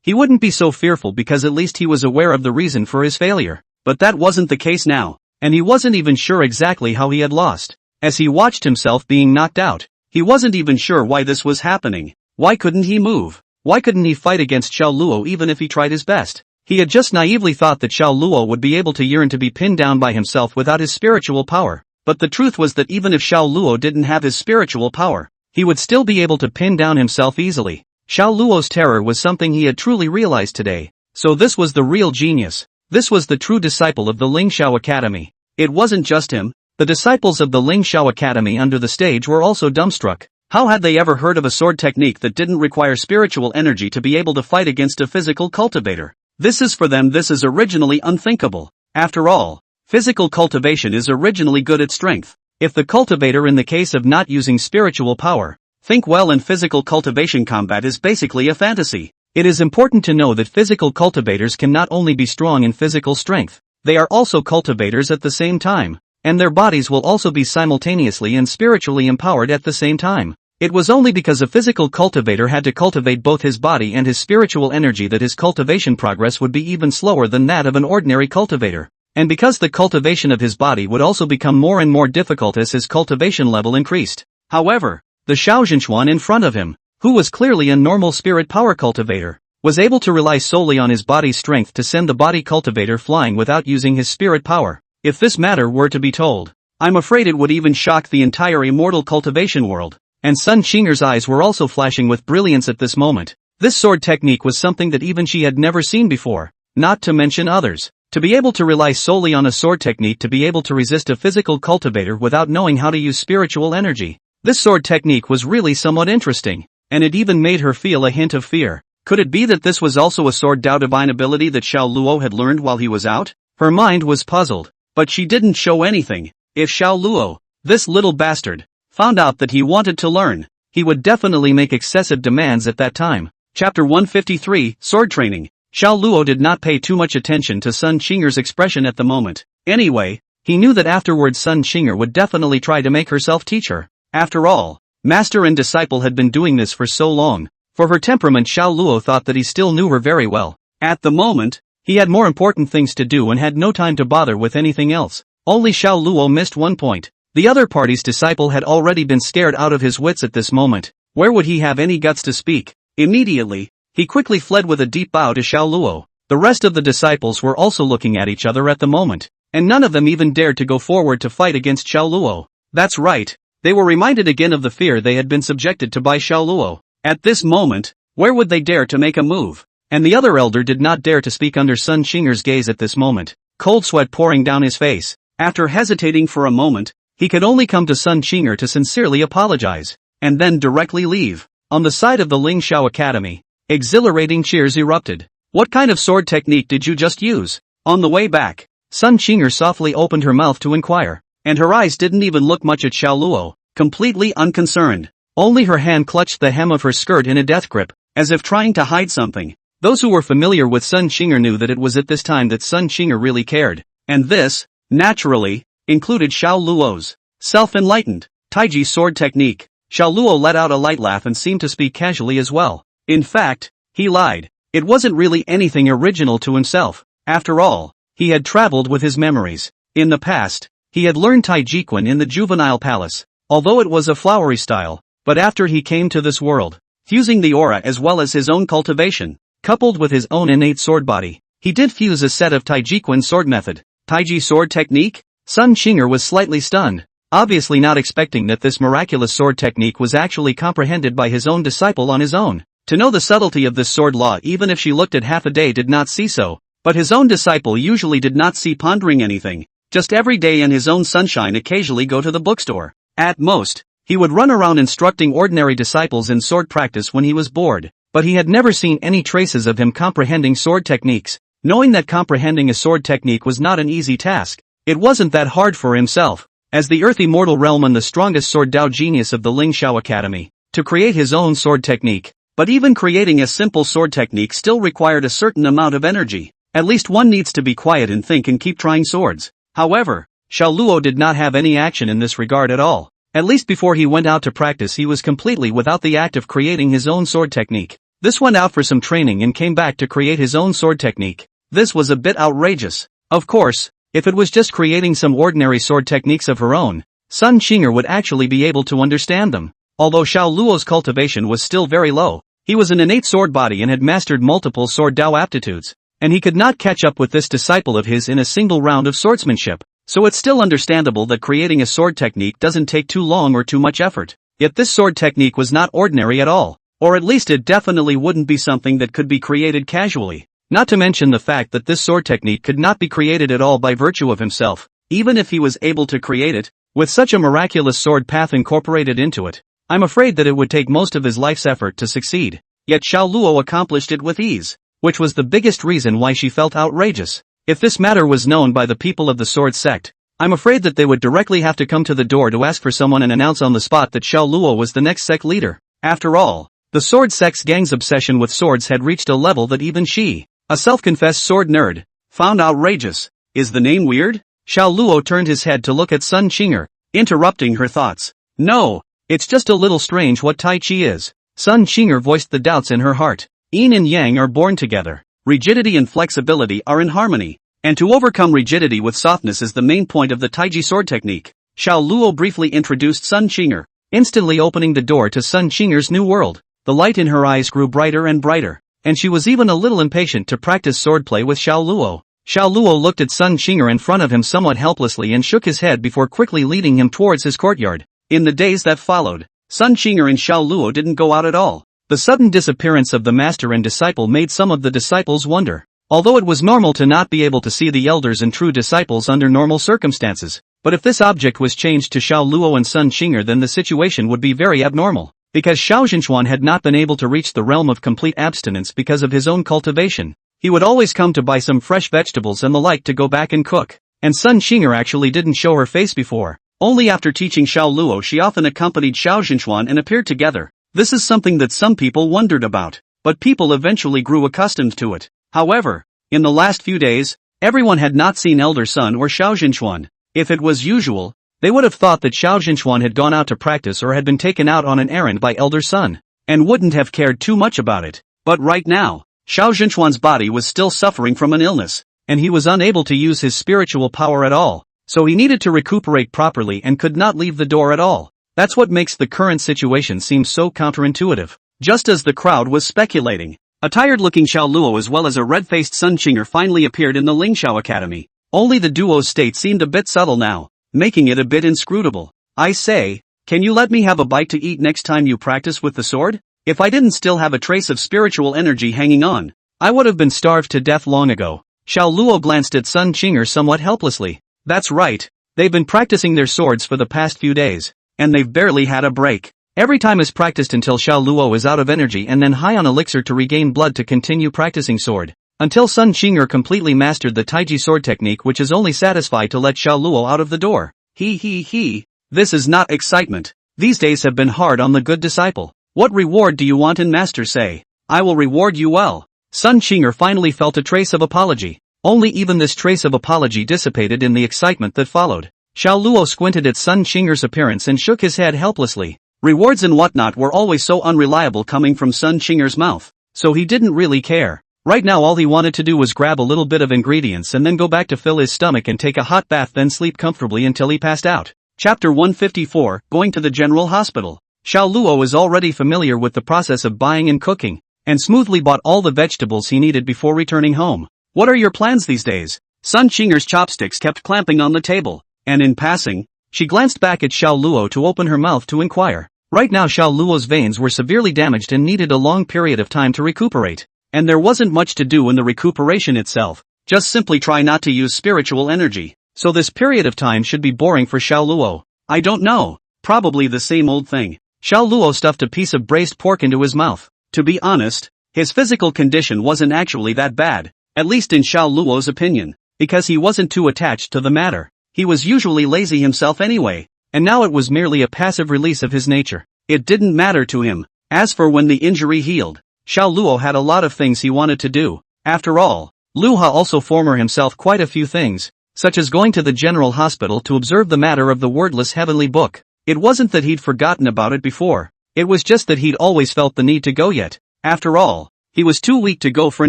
he wouldn't be so fearful because at least he was aware of the reason for his failure. But that wasn't the case now, and he wasn't even sure exactly how he had lost. As he watched himself being knocked out, he wasn't even sure why this was happening. Why couldn't he move? Why couldn't he fight against Xiao Luo even if he tried his best? He had just naively thought that Xiao Luo would be able to yearn to be pinned down by himself without his spiritual power. But the truth was that even if Xiao Luo didn't have his spiritual power, he would still be able to pin down himself easily. Xiao Luo's terror was something he had truly realized today. So this was the real genius. This was the true disciple of the Lingxiao Academy. It wasn't just him. The disciples of the Lingxiao Academy under the stage were also dumbstruck. How had they ever heard of a sword technique that didn't require spiritual energy to be able to fight against a physical cultivator? This is originally unthinkable. After all, physical cultivation is originally good at strength. If the cultivator in the case of not using spiritual power, think well, in physical cultivation combat is basically a fantasy. It is important to know that physical cultivators can not only be strong in physical strength, they are also cultivators at the same time, and their bodies will also be simultaneously and spiritually empowered at the same time. It was only because a physical cultivator had to cultivate both his body and his spiritual energy that his cultivation progress would be even slower than that of an ordinary cultivator. And because the cultivation of his body would also become more and more difficult as his cultivation level increased. However, the Xiao Zhenchuan in front of him, who was clearly a normal spirit power cultivator, was able to rely solely on his body's strength to send the body cultivator flying without using his spirit power. If this matter were to be told, I'm afraid it would even shock the entire immortal cultivation world. And Sun Qinger's eyes were also flashing with brilliance at this moment. This sword technique was something that even she had never seen before, not to mention others. To be able to rely solely on a sword technique to be able to resist a physical cultivator without knowing how to use spiritual energy. This sword technique was really somewhat interesting, and it even made her feel a hint of fear. Could it be that this was also a sword Dao divine ability that Xiao Luo had learned while he was out? Her mind was puzzled, but she didn't show anything. If Xiao Luo, this little bastard, found out that he wanted to learn, he would definitely make excessive demands at that time. Chapter 153, Sword Training. Xiao Luo did not pay too much attention to Sun Qing'er's expression at the moment. Anyway, he knew that afterwards Sun Qing'er would definitely try to make herself teach her. After all, master and disciple had been doing this for so long. For her temperament, Xiao Luo thought that he still knew her very well. At the moment, he had more important things to do and had no time to bother with anything else. Only Xiao Luo missed one point. The other party's disciple had already been scared out of his wits at this moment. Where would he have any guts to speak? Immediately, he quickly fled with a deep bow to Xiao Luo. The rest of the disciples were also looking at each other at the moment, and none of them even dared to go forward to fight against Xiao Luo. That's right, they were reminded again of the fear they had been subjected to by Xiao Luo. At this moment, where would they dare to make a move? And the other elder did not dare to speak under Sun Qing'er's gaze at this moment, cold sweat pouring down his face. After hesitating for a moment, he could only come to Sun Qing'er to sincerely apologize, and then directly leave. On the side of the Ling Xiao Academy, exhilarating cheers erupted. What kind of sword technique did you just use? On the way back, Sun Qing'er softly opened her mouth to inquire, and her eyes didn't even look much at Xiao Luo, completely unconcerned. Only her hand clutched the hem of her skirt in a death grip, as if trying to hide something. Those who were familiar with Sun Qing'er knew that it was at this time that Sun Qing'er really cared, and this, naturally, included Xiao Luo's self-enlightened Taiji sword technique. Xiao Luo let out a light laugh and seemed to speak casually as well. In fact, he lied. It wasn't really anything original to himself. After all, he had traveled with his memories. In the past, he had learned Taiji Quan in the juvenile palace, although it was a flowery style, but after he came to this world, fusing the aura as well as his own cultivation, coupled with his own innate sword body, he did fuse a set of Taiji Quan sword method. Taiji sword technique? Sun Qing'er was slightly stunned, obviously not expecting that this miraculous sword technique was actually comprehended by his own disciple on his own. To know the subtlety of this sword law, even if she looked at half a day, did not see so, but his own disciple usually did not see pondering anything, just every day in his own sunshine occasionally go to the bookstore. At most, he would run around instructing ordinary disciples in sword practice when he was bored, but he had never seen any traces of him comprehending sword techniques. Knowing that comprehending a sword technique was not an easy task, it wasn't that hard for himself, as the earth immortal realm and the strongest sword Dao genius of the Ling Xiao Academy, to create his own sword technique. But even creating a simple sword technique still required a certain amount of energy. At least one needs to be quiet and think and keep trying swords. However, Xiao Luo did not have any action in this regard at all. At least before he went out to practice, he was completely without the act of creating his own sword technique. This went out for some training and came back to create his own sword technique. This was a bit outrageous. Of course, if it was just creating some ordinary sword techniques of her own, Sun Qing'er would actually be able to understand them. Although Xiao Luo's cultivation was still very low, he was an innate sword body and had mastered multiple sword Dao aptitudes, and he could not catch up with this disciple of his in a single round of swordsmanship. So it's still understandable that creating a sword technique doesn't take too long or too much effort. Yet this sword technique was not ordinary at all, or at least it definitely wouldn't be something that could be created casually. Not to mention the fact that this sword technique could not be created at all by virtue of himself, even if he was able to create it, with such a miraculous sword path incorporated into it. I'm afraid that it would take most of his life's effort to succeed. Yet Xiao Luo accomplished it with ease, which was the biggest reason why she felt outrageous. If this matter was known by the people of the sword sect, I'm afraid that they would directly have to come to the door to ask for someone and announce on the spot that Xiao Luo was the next sect leader. After all, the sword sect's gang's obsession with swords had reached a level that even she, a self-confessed sword nerd, found outrageous. Is the name weird? Xiao Luo turned his head to look at Sun Qing'er, interrupting her thoughts. No, it's just a little strange what Tai Chi is. Sun Qing'er voiced the doubts in her heart. Yin and Yang are born together. Rigidity and flexibility are in harmony, and to overcome rigidity with softness is the main point of the Taiji sword technique. Xiao Luo briefly introduced Sun Qing'er, instantly opening the door to Sun Qing'er's new world. The light in her eyes grew brighter and brighter, and she was even a little impatient to practice swordplay with Xiao Luo. Xiao Luo looked at Sun Qing'er in front of him somewhat helplessly and shook his head before quickly leading him towards his courtyard. In the days that followed, Sun Qing'er and Xiao Luo didn't go out at all. The sudden disappearance of the master and disciple made some of the disciples wonder. Although it was normal to not be able to see the elders and true disciples under normal circumstances, but if this object was changed to Xiao Luo and Sun Qing'er, then the situation would be very abnormal. Because Xiao Zhenchuan had not been able to reach the realm of complete abstinence because of his own cultivation, he would always come to buy some fresh vegetables and the like to go back and cook. And Sun Qing'er actually didn't show her face before. Only after teaching Xiao Luo she often accompanied Xiao Zhenxuan and appeared together. This is something that some people wondered about, but people eventually grew accustomed to it. However, in the last few days, everyone had not seen Elder Sun or Xiao Zhenxuan. If it was usual, they would have thought that Xiao Zhenxuan had gone out to practice or had been taken out on an errand by Elder Sun, and wouldn't have cared too much about it. But right now, Xiao Zhenxuan's body was still suffering from an illness, and he was unable to use his spiritual power at all, so he needed to recuperate properly and could not leave the door at all. That's what makes the current situation seem so counterintuitive. Just as the crowd was speculating, a tired-looking Xiao Luo as well as a red-faced Sun Qinger finally appeared in the Lingxiao Academy. Only the duo's state seemed a bit subtle now, making it a bit inscrutable. I say, can you let me have a bite to eat next time you practice with the sword? If I didn't still have a trace of spiritual energy hanging on, I would have been starved to death long ago. Xiao Luo glanced at Sun Qinger somewhat helplessly. That's right, they've been practicing their swords for the past few days, and they've barely had a break. Every time is practiced until Xiao Luo is out of energy and then high on elixir to regain blood to continue practicing sword, until Sun Qinger completely mastered the Taiji sword technique, which is only satisfied to let Xiao Luo out of the door. This is not excitement. These days have been hard on the good disciple. What reward do you want in master say? I will reward you well. Sun Qinger finally felt a trace of apology. Only even this trace of apology dissipated in the excitement that followed. Xiao Luo squinted at Sun Qinger's appearance and shook his head helplessly. Rewards and whatnot were always so unreliable coming from Sun Qinger's mouth, so he didn't really care. Right now all he wanted to do was grab a little bit of ingredients and then go back to fill his stomach and take a hot bath, then sleep comfortably until he passed out. Chapter 154, Going to the General Hospital. Xiao Luo is already familiar with the process of buying and cooking, and smoothly bought all the vegetables he needed before returning home. What are your plans these days? Sun Qinger's chopsticks kept clamping on the table, and in passing, she glanced back at Xiao Luo to open her mouth to inquire. Right now Xiao Luo's veins were severely damaged and needed a long period of time to recuperate. And there wasn't much to do in the recuperation itself, just simply try not to use spiritual energy. So this period of time should be boring for Xiao Luo. I don't know, probably the same old thing. Xiao Luo stuffed a piece of braised pork into his mouth. To be honest, his physical condition wasn't actually that bad, at least in Xiao Luo's opinion, because he wasn't too attached to the matter. He was usually lazy himself anyway, and now it was merely a passive release of his nature. It didn't matter to him. As for when the injury healed, Xiao Luo had a lot of things he wanted to do. After all, Luha also former himself quite a few things, such as going to the general hospital to observe the matter of the wordless heavenly book. It wasn't that he'd forgotten about it before, it was just that he'd always felt the need to go yet. After all, he was too weak to go for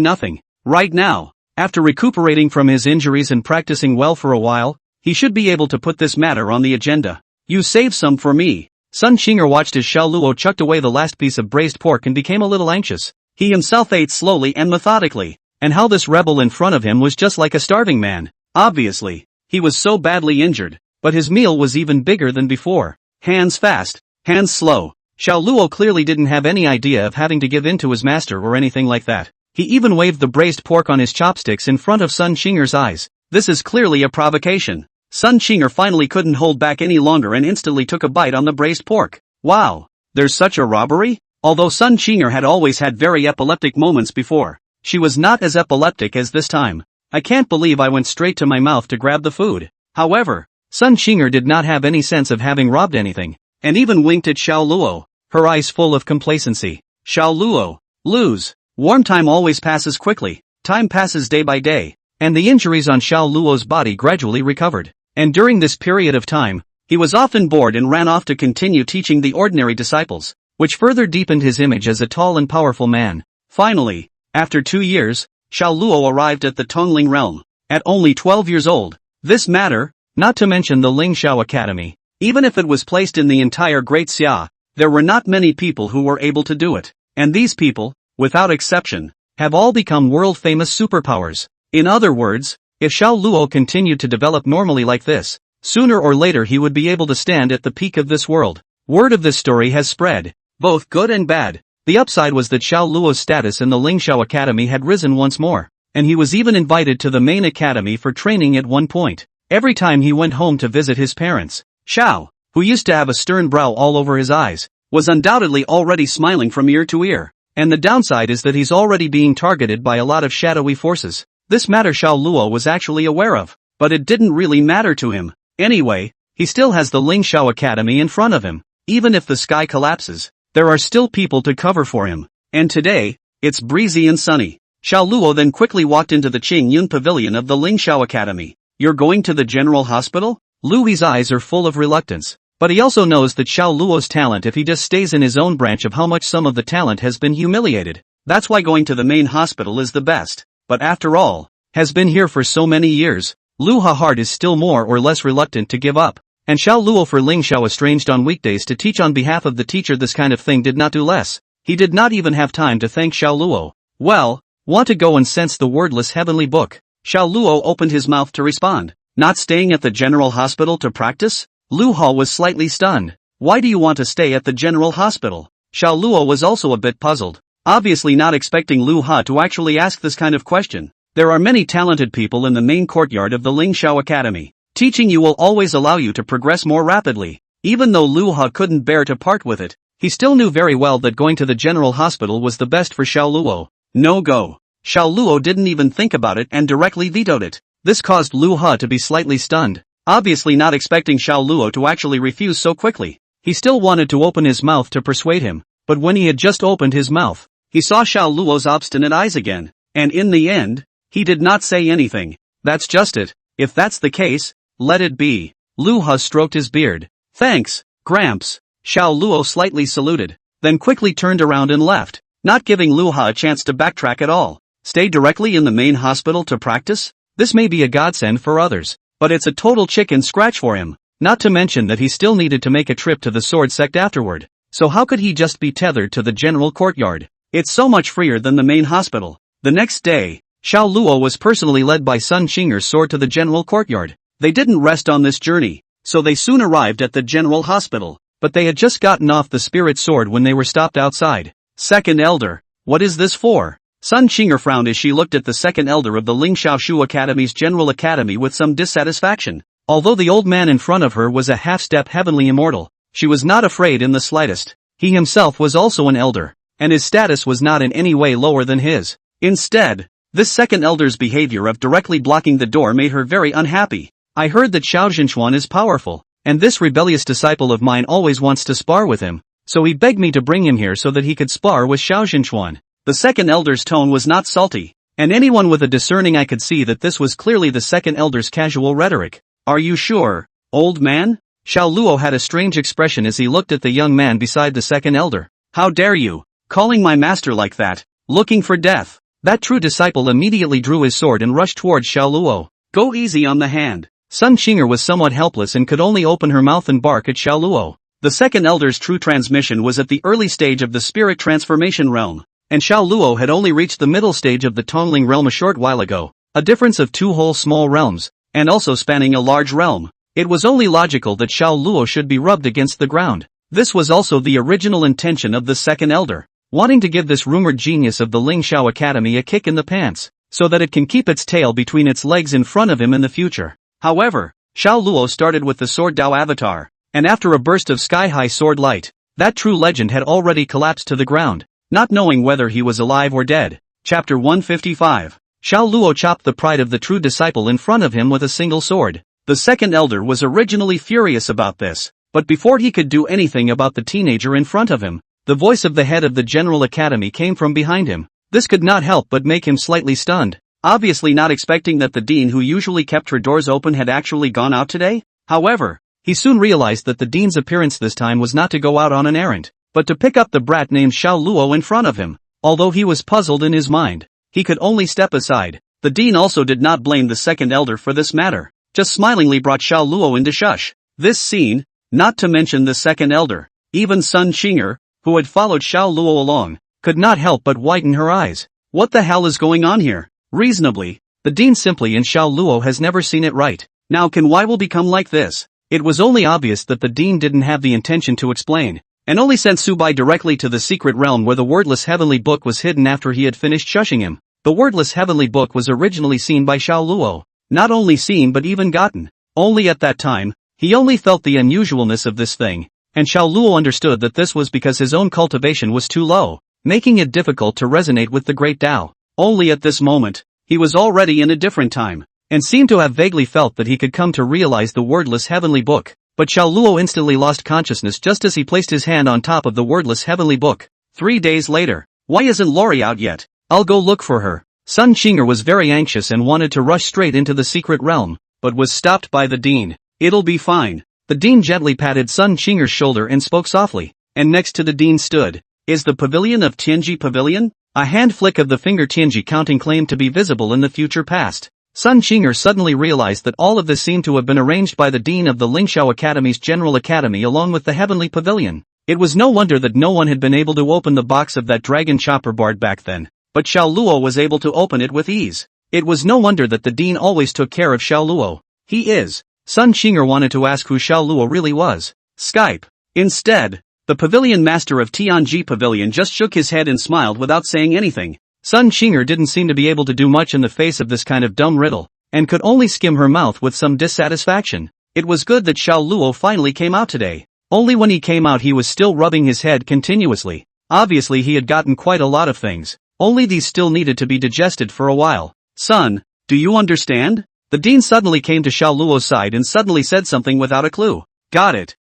nothing. Right now, after recuperating from his injuries and practicing well for a while, he should be able to put this matter on the agenda. You save some for me. Sun Qinger watched as Xiao Luo chucked away the last piece of braised pork and became a little anxious. He himself ate slowly and methodically, and how this rebel in front of him was just like a starving man. Obviously, he was so badly injured, but his meal was even bigger than before. Hands fast, hands slow. Xiao Luo clearly didn't have any idea of having to give in to his master or anything like that. He even waved the braised pork on his chopsticks in front of Sun Qinger's eyes. This is clearly a provocation. Sun Qinger finally couldn't hold back any longer and instantly took a bite on the braised pork. Wow, there's such a robbery? Although Sun Qinger had always had very epileptic moments before, she was not as epileptic as this time. I can't believe I went straight to my mouth to grab the food. However, Sun Qinger did not have any sense of having robbed anything, and even winked at Xiao Luo, her eyes full of complacency. Xiao Luo, lose. Warm time always passes quickly. Time passes day by day, and the injuries on Xiao Luo's body gradually recovered. And during this period of time, he was often bored and ran off to continue teaching the ordinary disciples, which further deepened his image as a tall and powerful man. Finally, after 2 years, Xiao Luo arrived at the Tongling realm, at only 12 years old. This matter, not to mention the Lingxiao Academy, even if it was placed in the entire Great Xia, there were not many people who were able to do it. And these people, without exception, have all become world-famous superpowers. In other words, if Xiao Luo continued to develop normally like this, sooner or later he would be able to stand at the peak of this world. Word of this story has spread, both good and bad. The upside was that Xiao Luo's status in the Lingxiao Academy had risen once more, and he was even invited to the main academy for training at one point. Every time he went home to visit his parents, Xiao, who used to have a stern brow all over his eyes, was undoubtedly already smiling from ear to ear. And the downside is that he's already being targeted by a lot of shadowy forces. This matter Xiao Luo was actually aware of, but it didn't really matter to him. Anyway, he still has the Ling Shao Academy in front of him. Even if the sky collapses, there are still people to cover for him. And today, it's breezy and sunny. Xiao Luo then quickly walked into the Qing Yun Pavilion of the Ling Shao Academy. You're going to the General Hospital? Lu Yi's eyes are full of reluctance. But he also knows that Xiao Luo's talent, if he just stays in his own branch, of how much some of the talent has been humiliated. That's why going to the main hospital is the best. But after all, has been here for so many years, Lu Ha heart is still more or less reluctant to give up. And Xiao Luo for Ling Shao estranged on weekdays to teach on behalf of the teacher. This kind of thing did not do less. He did not even have time to thank Xiao Luo. Well, want to go and sense the wordless heavenly book? Xiao Luo opened his mouth to respond. Not staying at the General Hospital to practice? Lu Ha was slightly stunned. Why do you want to stay at the General Hospital? Xiao Luo was also a bit puzzled, obviously not expecting Lu Ha to actually ask this kind of question. There are many talented people in the main courtyard of the Ling Shao Academy. Teaching you will always allow you to progress more rapidly. Even though Lu Ha couldn't bear to part with it, he still knew very well that going to the General Hospital was the best for Xiao Luo. No go. Xiao Luo didn't even think about it and directly vetoed it. This caused Lu Ha to be slightly stunned, obviously not expecting Xiao Luo to actually refuse so quickly. He still wanted to open his mouth to persuade him, but when he had just opened his mouth, he saw Xiao Luo's obstinate eyes again, and in the end, he did not say anything. That's just it. If that's the case, let it be. Lu Ha stroked his beard. Thanks, Gramps. Xiao Luo slightly saluted, then quickly turned around and left, not giving Lu Ha a chance to backtrack at all. Stay directly in the main hospital to practice? This may be a godsend for others, but it's a total chicken scratch for him, not to mention that he still needed to make a trip to the sword sect afterward. So how could he just be tethered to the general courtyard? It's so much freer than the main hospital. The next day, Xiao Luo was personally led by Sun Qinger's sword to the general courtyard. They didn't rest on this journey, so they soon arrived at the general hospital, but they had just gotten off the spirit sword when they were stopped outside. Second Elder, what is this for? Sun Qinger frowned as she looked at the second elder of the Ling Shao Shu Academy's General Academy with some dissatisfaction. Although the old man in front of her was a half-step heavenly immortal, she was not afraid in the slightest. He himself was also an elder, and his status was not in any way lower than his. Instead, this second elder's behavior of directly blocking the door made her very unhappy. I heard that Xiao Zhenchuan is powerful, and this rebellious disciple of mine always wants to spar with him, so he begged me to bring him here so that he could spar with Xiao Zhenchuan. The second elder's tone was not salty, and anyone with a discerning eye could see that this was clearly the second elder's casual rhetoric. Are you sure, old man? Xiao Luo had a strange expression as he looked at the young man beside the second elder. How dare you, calling my master like that, looking for death? That true disciple immediately drew his sword and rushed towards Xiao Luo. Go easy on the hand. Sun Qinger was somewhat helpless and could only open her mouth and bark at Xiao Luo. The second elder's true transmission was at the early stage of the spirit transformation realm, and Xiao Luo had only reached the middle stage of the Tongling realm a short while ago, a difference of two whole small realms, and also spanning a large realm. It was only logical that Xiao Luo should be rubbed against the ground. This was also the original intention of the second elder, wanting to give this rumored genius of the Ling Shao Academy a kick in the pants, so that it can keep its tail between its legs in front of him in the future. However, Xiao Luo started with the Sword Dao avatar, and after a burst of sky-high sword light, that true legend had already collapsed to the ground, not knowing whether he was alive or dead. Chapter 155. Xiao Luo chopped the pride of the true disciple in front of him with a single sword. The second elder was originally furious about this, but before he could do anything about the teenager in front of him, the voice of the head of the General Academy came from behind him. This could not help but make him slightly stunned, obviously not expecting that the dean who usually kept her doors open had actually gone out today. However, he soon realized that the dean's appearance this time was not to go out on an errand, but to pick up the brat named Xiao Luo in front of him. Although he was puzzled in his mind, he could only step aside. The dean also did not blame the second elder for this matter, just smilingly brought Xiao Luo into shush. This scene, not to mention the second elder, even Sun Qinger, who had followed Xiao Luo along, could not help but widen her eyes. What the hell is going on here? Reasonably, the dean simply and Xiao Luo has never seen it right. Now can why will become like this? It was only obvious that the dean didn't have the intention to explain, and only sent Subai directly to the secret realm where the wordless heavenly book was hidden after he had finished shushing him. The wordless heavenly book was originally seen by Xiao Luo. Not only seen but even gotten. Only at that time, he only felt the unusualness of this thing, and Xiao Luo understood that this was because his own cultivation was too low, making it difficult to resonate with the great Tao. Only at this moment, he was already in a different time, and seemed to have vaguely felt that he could come to realize the wordless heavenly book. but Xiao Luo instantly lost consciousness just as he placed his hand on top of the wordless heavenly book. 3 days later. Why isn't Lori out yet? I'll go look for her. Sun Qinger was very anxious and wanted to rush straight into the secret realm, but was stopped by the dean. It'll be fine. The dean gently patted Sun Qinger's shoulder and spoke softly, and next to the dean stood. Is the pavilion of Tianji Pavilion? A hand flick of the finger Tianji counting claimed to be visible in the future past. Sun Qinger suddenly realized that all of this seemed to have been arranged by the dean of the Lingxiao Academy's General Academy along with the Heavenly Pavilion. It was no wonder that no one had been able to open the box of that dragon chopper bard back then, but Xiao Luo was able to open it with ease. It was no wonder that the dean always took care of Xiao Luo. He is. Sun Qinger wanted to ask who Xiao Luo really was. Skype. Instead, the pavilion master of Tianji Pavilion just shook his head and smiled without saying anything. Sun Qinger didn't seem to be able to do much in the face of this kind of dumb riddle, and could only skim her mouth with some dissatisfaction. It was good that Xiao Luo finally came out today. Only when he came out he was still rubbing his head continuously. Obviously he had gotten quite a lot of things, only these still needed to be digested for a while. Son, do you understand? The dean suddenly came to Xiao Luo's side and suddenly said something without a clue. Got it.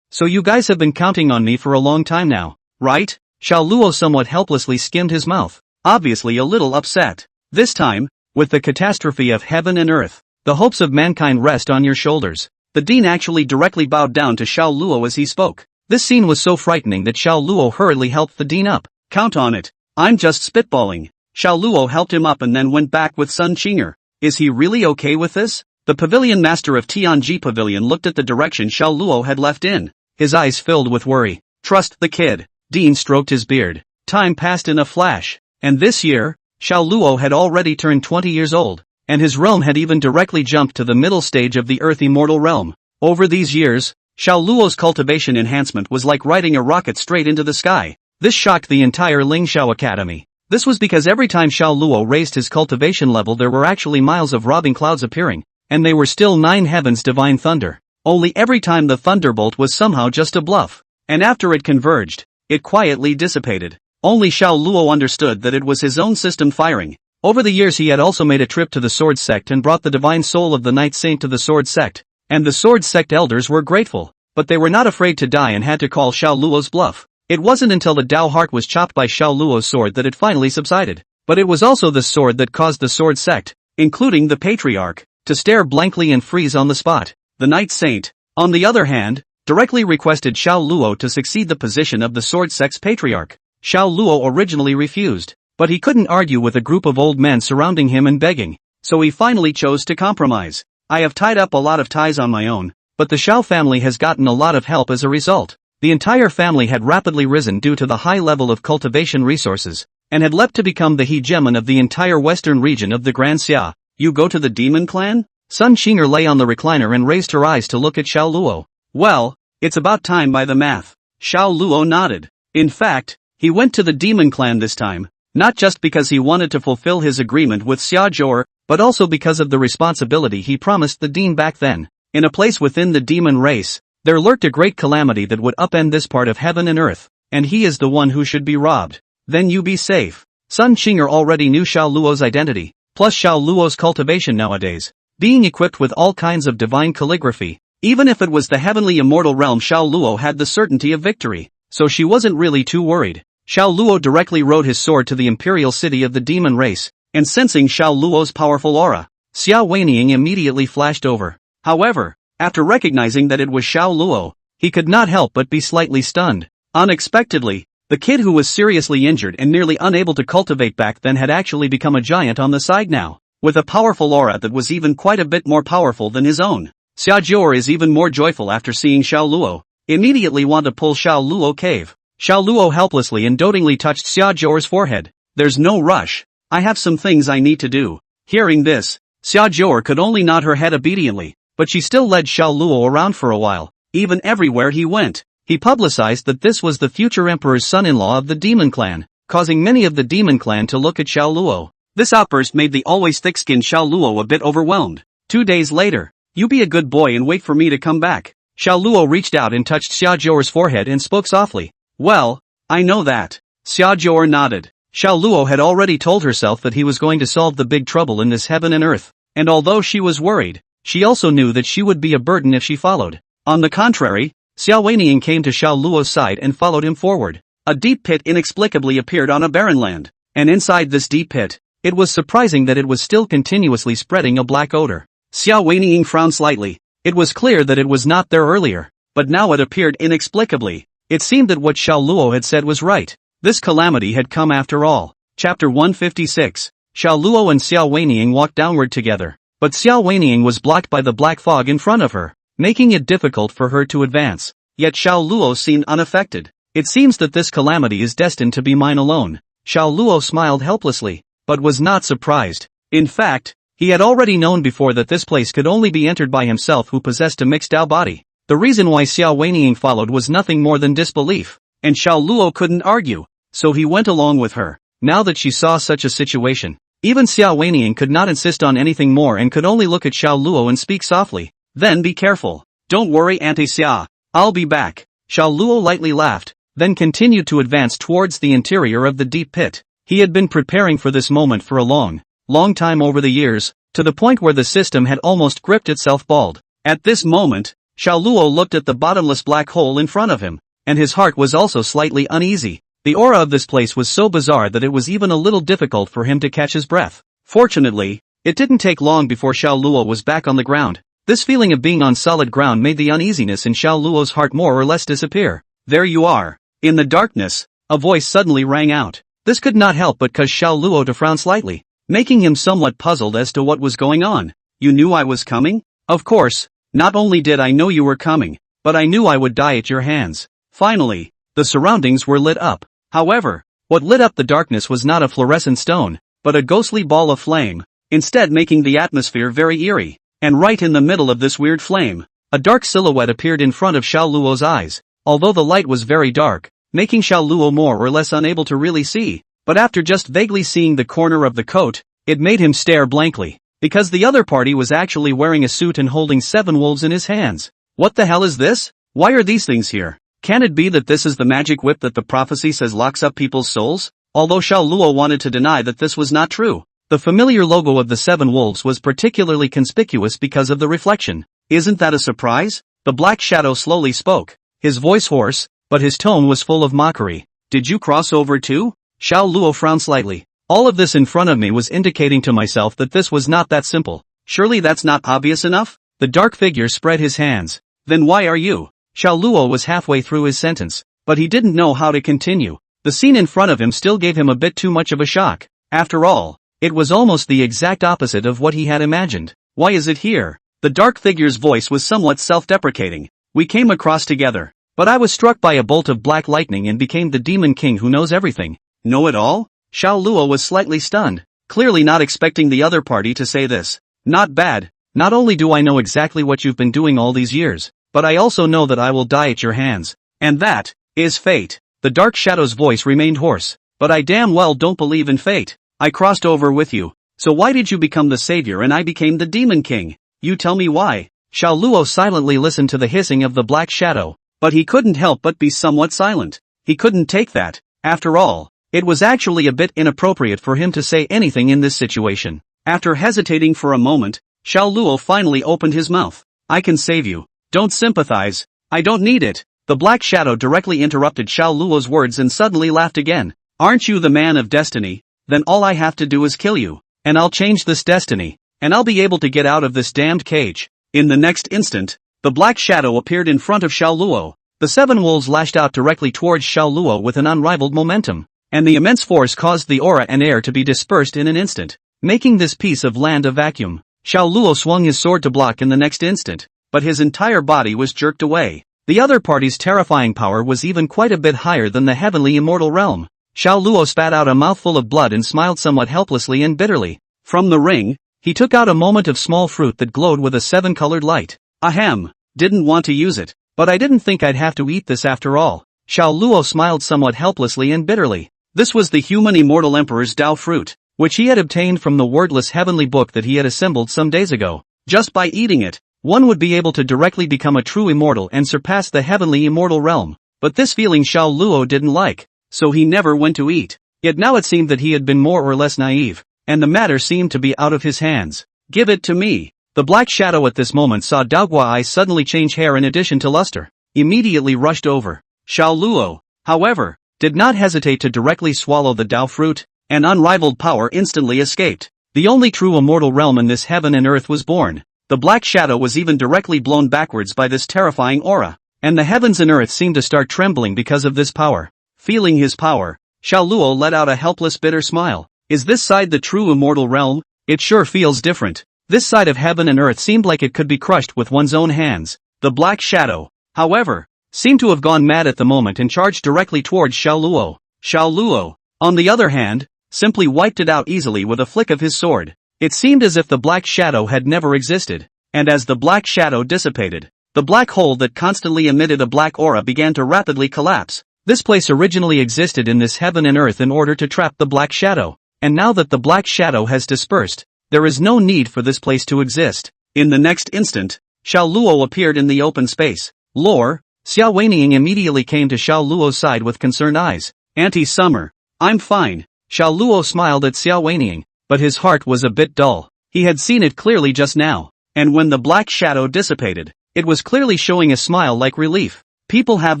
So you guys have been counting on me for a long time now, right? Xiao Luo somewhat helplessly skimmed his mouth, obviously a little upset. This time, with the catastrophe of heaven and earth, the hopes of mankind rest on your shoulders. The dean actually directly bowed down to Xiao Luo as he spoke. This scene was so frightening that Xiao Luo hurriedly helped the dean up. Count on it. I'm just spitballing. Xiao Luo helped him up and then went back with Sun Qinger. Is he really okay with this? The pavilion master of Tianji Pavilion looked at the direction Xiao Luo had left in. His eyes filled with worry. Trust the kid. Dean stroked his beard. Time passed in a flash. And this year, Xiao Luo had already turned 20 years old, and his realm had even directly jumped to the middle stage of the Earth Immortal Realm. Over these years, Xiao Luo's cultivation enhancement was like riding a rocket straight into the sky. This shocked the entire Lingxiao Academy. This was because every time Xiao Luo raised his cultivation level there were actually miles of robbing clouds appearing, and they were still 9 heavens divine thunder. Only every time the thunderbolt was somehow just a bluff, and after it converged, it quietly dissipated. Only Xiao Luo understood that it was his own system firing. Over the years he had also made a trip to the Sword Sect and brought the divine soul of the Night Saint to the Sword Sect, and the Sword Sect elders were grateful, but they were not afraid to die and had to call Xiao Luo's bluff. It wasn't until the Dao heart was chopped by Xiao Luo's sword that it finally subsided, but it was also the sword that caused the Sword Sect, including the Patriarch, to stare blankly and freeze on the spot. The Night Saint, on the other hand, directly requested Xiao Luo to succeed the position of the Sword Sect's Patriarch. Xiao Luo originally refused, but he couldn't argue with a group of old men surrounding him and begging, so he finally chose to compromise. I have tied up a lot of ties on my own, but the Xiao family has gotten a lot of help as a result. The entire family had rapidly risen due to the high level of cultivation resources, and had leapt to become the hegemon of the entire western region of the Grand Xia. You go to the demon clan? Sun Qinger lay on the recliner and raised her eyes to look at Xiao Luo. Well, it's about time by the math. Xiao Luo nodded. In fact, he went to the demon clan this time, not just because he wanted to fulfill his agreement with Xia Zhou, but also because of the responsibility he promised the dean back then. In a place within the demon race, there lurked a great calamity that would upend this part of heaven and earth, and he is the one who should be robbed. Then you be safe. Sun Qinger already knew Xiao Luo's identity, plus Xiao Luo's cultivation nowadays, being equipped with all kinds of divine calligraphy. Even if it was the heavenly immortal realm, Xiao Luo had the certainty of victory, so she wasn't really too worried. Xiao Luo directly rode his sword to the imperial city of the demon race, and sensing Xiao Luo's powerful aura, Xia Weiniang immediately flashed over. However, after recognizing that it was Xiao Luo, he could not help but be slightly stunned. Unexpectedly, the kid who was seriously injured and nearly unable to cultivate back then had actually become a giant on the side now, with a powerful aura that was even quite a bit more powerful than his own. Xia Zhou is even more joyful after seeing Xiao Luo, immediately want to pull Xiao Luo cave. Xiao Luo helplessly and dotingly touched Xia Zhou's forehead. There's no rush. I have some things I need to do. Hearing this, Xia Zhou could only nod her head obediently, but she still led Xiao Luo around for a while. Even everywhere he went, he publicized that this was the future emperor's son-in-law of the demon clan, causing many of the demon clan to look at Xiao Luo. This outburst made the always thick-skinned Xiao Luo a bit overwhelmed. 2 days later, you be a good boy and wait for me to come back. Xiao Luo reached out and touched Xia Zhou's forehead and spoke softly. Well, I know that. Xia Zhou nodded. Xiao Luo had already told herself that he was going to solve the big trouble in this heaven and earth, and although she was worried, she also knew that she would be a burden if she followed. On the contrary, Xiao Weiniang came to Xiao Luo's side and followed him forward. A deep pit inexplicably appeared on a barren land, and inside this deep pit, it was surprising that it was still continuously spreading a black odor. Xiao Weiniang frowned slightly. It was clear that it was not there earlier, but now it appeared inexplicably. It seemed that what Xiao Luo had said was right. This calamity had come after all. Chapter 156. Xiao Luo and Xiao Weiniang walked downward together, but Xiao Weiniang was blocked by the black fog in front of her, making it difficult for her to advance. Yet Xiao Luo seemed unaffected. It seems that this calamity is destined to be mine alone. Xiao Luo smiled helplessly, but was not surprised. In fact, he had already known before that this place could only be entered by himself who possessed a mixed Dao body. The reason why Xiao Weiniang followed was nothing more than disbelief, and Xiao Luo couldn't argue, so he went along with her. Now that she saw such a situation, even Xiao Weiniang could not insist on anything more and could only look at Xiao Luo and speak softly. Then be careful. Don't worry, Auntie Xia. I'll be back. Xiao Luo lightly laughed, then continued to advance towards the interior of the deep pit. He had been preparing for this moment for a long time over the years, to the point where the system had almost gripped itself bald. At this moment, Xiao Luo looked at the bottomless black hole in front of him, and his heart was also slightly uneasy. The aura of this place was so bizarre that it was even a little difficult for him to catch his breath. Fortunately, it didn't take long before Xiao Luo was back on the ground. This feeling of being on solid ground made the uneasiness in Xiao Luo's heart more or less disappear. There you are. In the darkness, a voice suddenly rang out. This could not help but cause Xiao Luo to frown slightly, making him somewhat puzzled as to what was going on. You knew I was coming? Of course, not only did I know you were coming, but I knew I would die at your hands. Finally, the surroundings were lit up. However, what lit up the darkness was not a fluorescent stone, but a ghostly ball of flame, instead making the atmosphere very eerie. And right in the middle of this weird flame, a dark silhouette appeared in front of Xiao Luo's eyes, although the light was very dark, making Xiao Luo more or less unable to really see, but after just vaguely seeing the corner of the coat, it made him stare blankly, because the other party was actually wearing a suit and holding 7 wolves in his hands. What the hell is this? Why are these things here? Can it be that this is the magic whip that the prophecy says locks up people's souls? Although Xiao Luo wanted to deny that this was not true, the familiar logo of the 7 wolves was particularly conspicuous because of the reflection. Isn't that a surprise? The black shadow slowly spoke, his voice hoarse, but his tone was full of mockery. Did you cross over too? Xiao Luo frowned slightly. All of this in front of me was indicating to myself that this was not that simple. Surely that's not obvious enough? The dark figure spread his hands. Then why are you? Xiao Luo was halfway through his sentence, but he didn't know how to continue. The scene in front of him still gave him a bit too much of a shock. After all, it was almost the exact opposite of what he had imagined. Why is it here? The dark figure's voice was somewhat self-deprecating. We came across together, but I was struck by a bolt of black lightning and became the demon king who knows everything. Know it all? Xiao Luo was slightly stunned, clearly not expecting the other party to say this. Not bad. Not only do I know exactly what you've been doing all these years, but I also know that I will die at your hands. And that is fate. The dark shadow's voice remained hoarse. But I damn well don't believe in fate. I crossed over with you. So why did you become the savior and I became the demon king? You tell me why. Xiao Luo silently listened to the hissing of the black shadow, but he couldn't help but be somewhat silent. He couldn't take that. After all, it was actually a bit inappropriate for him to say anything in this situation. After hesitating for a moment, Xiao Luo finally opened his mouth. I can save you. Don't sympathize. I don't need it. The black shadow directly interrupted Xiao Luo's words and suddenly laughed again. Aren't you the man of destiny? Then all I have to do is kill you, and I'll change this destiny, and I'll be able to get out of this damned cage. In the next instant, the black shadow appeared in front of Xiao Luo. The 7 wolves lashed out directly towards Xiao Luo with an unrivaled momentum, and the immense force caused the aura and air to be dispersed in an instant, making this piece of land a vacuum. Xiao Luo swung his sword to block in the next instant, but his entire body was jerked away. The other party's terrifying power was even quite a bit higher than the heavenly immortal realm. Xiao Luo spat out a mouthful of blood and smiled somewhat helplessly and bitterly. From the ring, he took out a moment of small fruit that glowed with a 7-colored light. Ahem, didn't want to use it, but I didn't think I'd have to eat this after all. Xiao Luo smiled somewhat helplessly and bitterly. This was the human immortal emperor's Dao fruit, which he had obtained from the wordless heavenly book that he had assembled some days ago. Just by eating it, one would be able to directly become a true immortal and surpass the heavenly immortal realm. But this feeling Xiao Luo didn't like, so he never went to eat. Yet now it seemed that he had been more or less naive, and the matter seemed to be out of his hands. Give it to me. The Black Shadow at this moment saw Daogua's eyes suddenly change hair in addition to luster. Immediately rushed over. Xiao Luo, however, did not hesitate to directly swallow the Dao fruit, and unrivaled power instantly escaped. The only true immortal realm in this heaven and earth was born. The Black Shadow was even directly blown backwards by this terrifying aura, and the heavens and earth seemed to start trembling because of this power. Feeling his power, Xiao Luo let out a helpless bitter smile. Is this side the true immortal realm? It sure feels different. This side of heaven and earth seemed like it could be crushed with one's own hands. The Black Shadow, however, seemed to have gone mad at the moment and charged directly towards Xiao Luo. Xiao Luo, on the other hand, simply wiped it out easily with a flick of his sword. It seemed as if the Black Shadow had never existed, and as the Black Shadow dissipated, the black hole that constantly emitted a black aura began to rapidly collapse. This place originally existed in this heaven and earth in order to trap the Black Shadow. And now that the Black Shadow has dispersed, there is no need for this place to exist. In the next instant, Xiao Luo appeared in the open space. Lore, Xiao Weining immediately came to Xiao Luo's side with concerned eyes. Anti-summer. I'm fine. Xiao Luo smiled at Xiao Weining, but his heart was a bit dull. He had seen it clearly just now, and when the Black Shadow dissipated, it was clearly showing a smile like relief. People have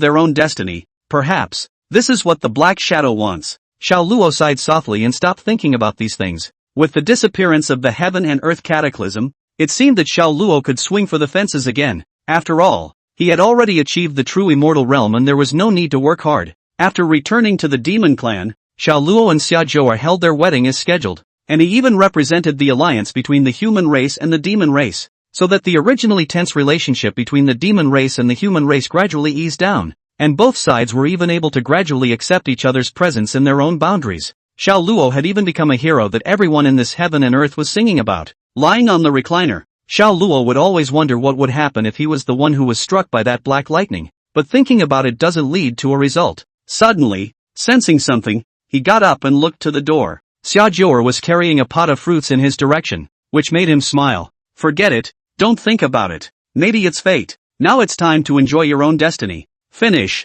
their own destiny, perhaps. This is what the Black Shadow wants. Xiao Luo sighed softly and stopped thinking about these things. With the disappearance of the heaven and earth cataclysm, it seemed that Xiao Luo could swing for the fences again. After all, he had already achieved the true immortal realm and there was no need to work hard. After returning to the demon clan, Xiao Luo and Xia Zhou held their wedding as scheduled, and he even represented the alliance between the human race and the demon race, so that the originally tense relationship between the demon race and the human race gradually eased down. And both sides were even able to gradually accept each other's presence in their own boundaries. Xiao Luo had even become a hero that everyone in this heaven and earth was singing about. Lying on the recliner, Xiao Luo would always wonder what would happen if he was the one who was struck by that black lightning, but thinking about it doesn't lead to a result. Suddenly, sensing something, he got up and looked to the door. Xia Zhou was carrying a pot of fruits in his direction, which made him smile. Forget it, don't think about it. Maybe it's fate. Now it's time to enjoy your own destiny. Finish.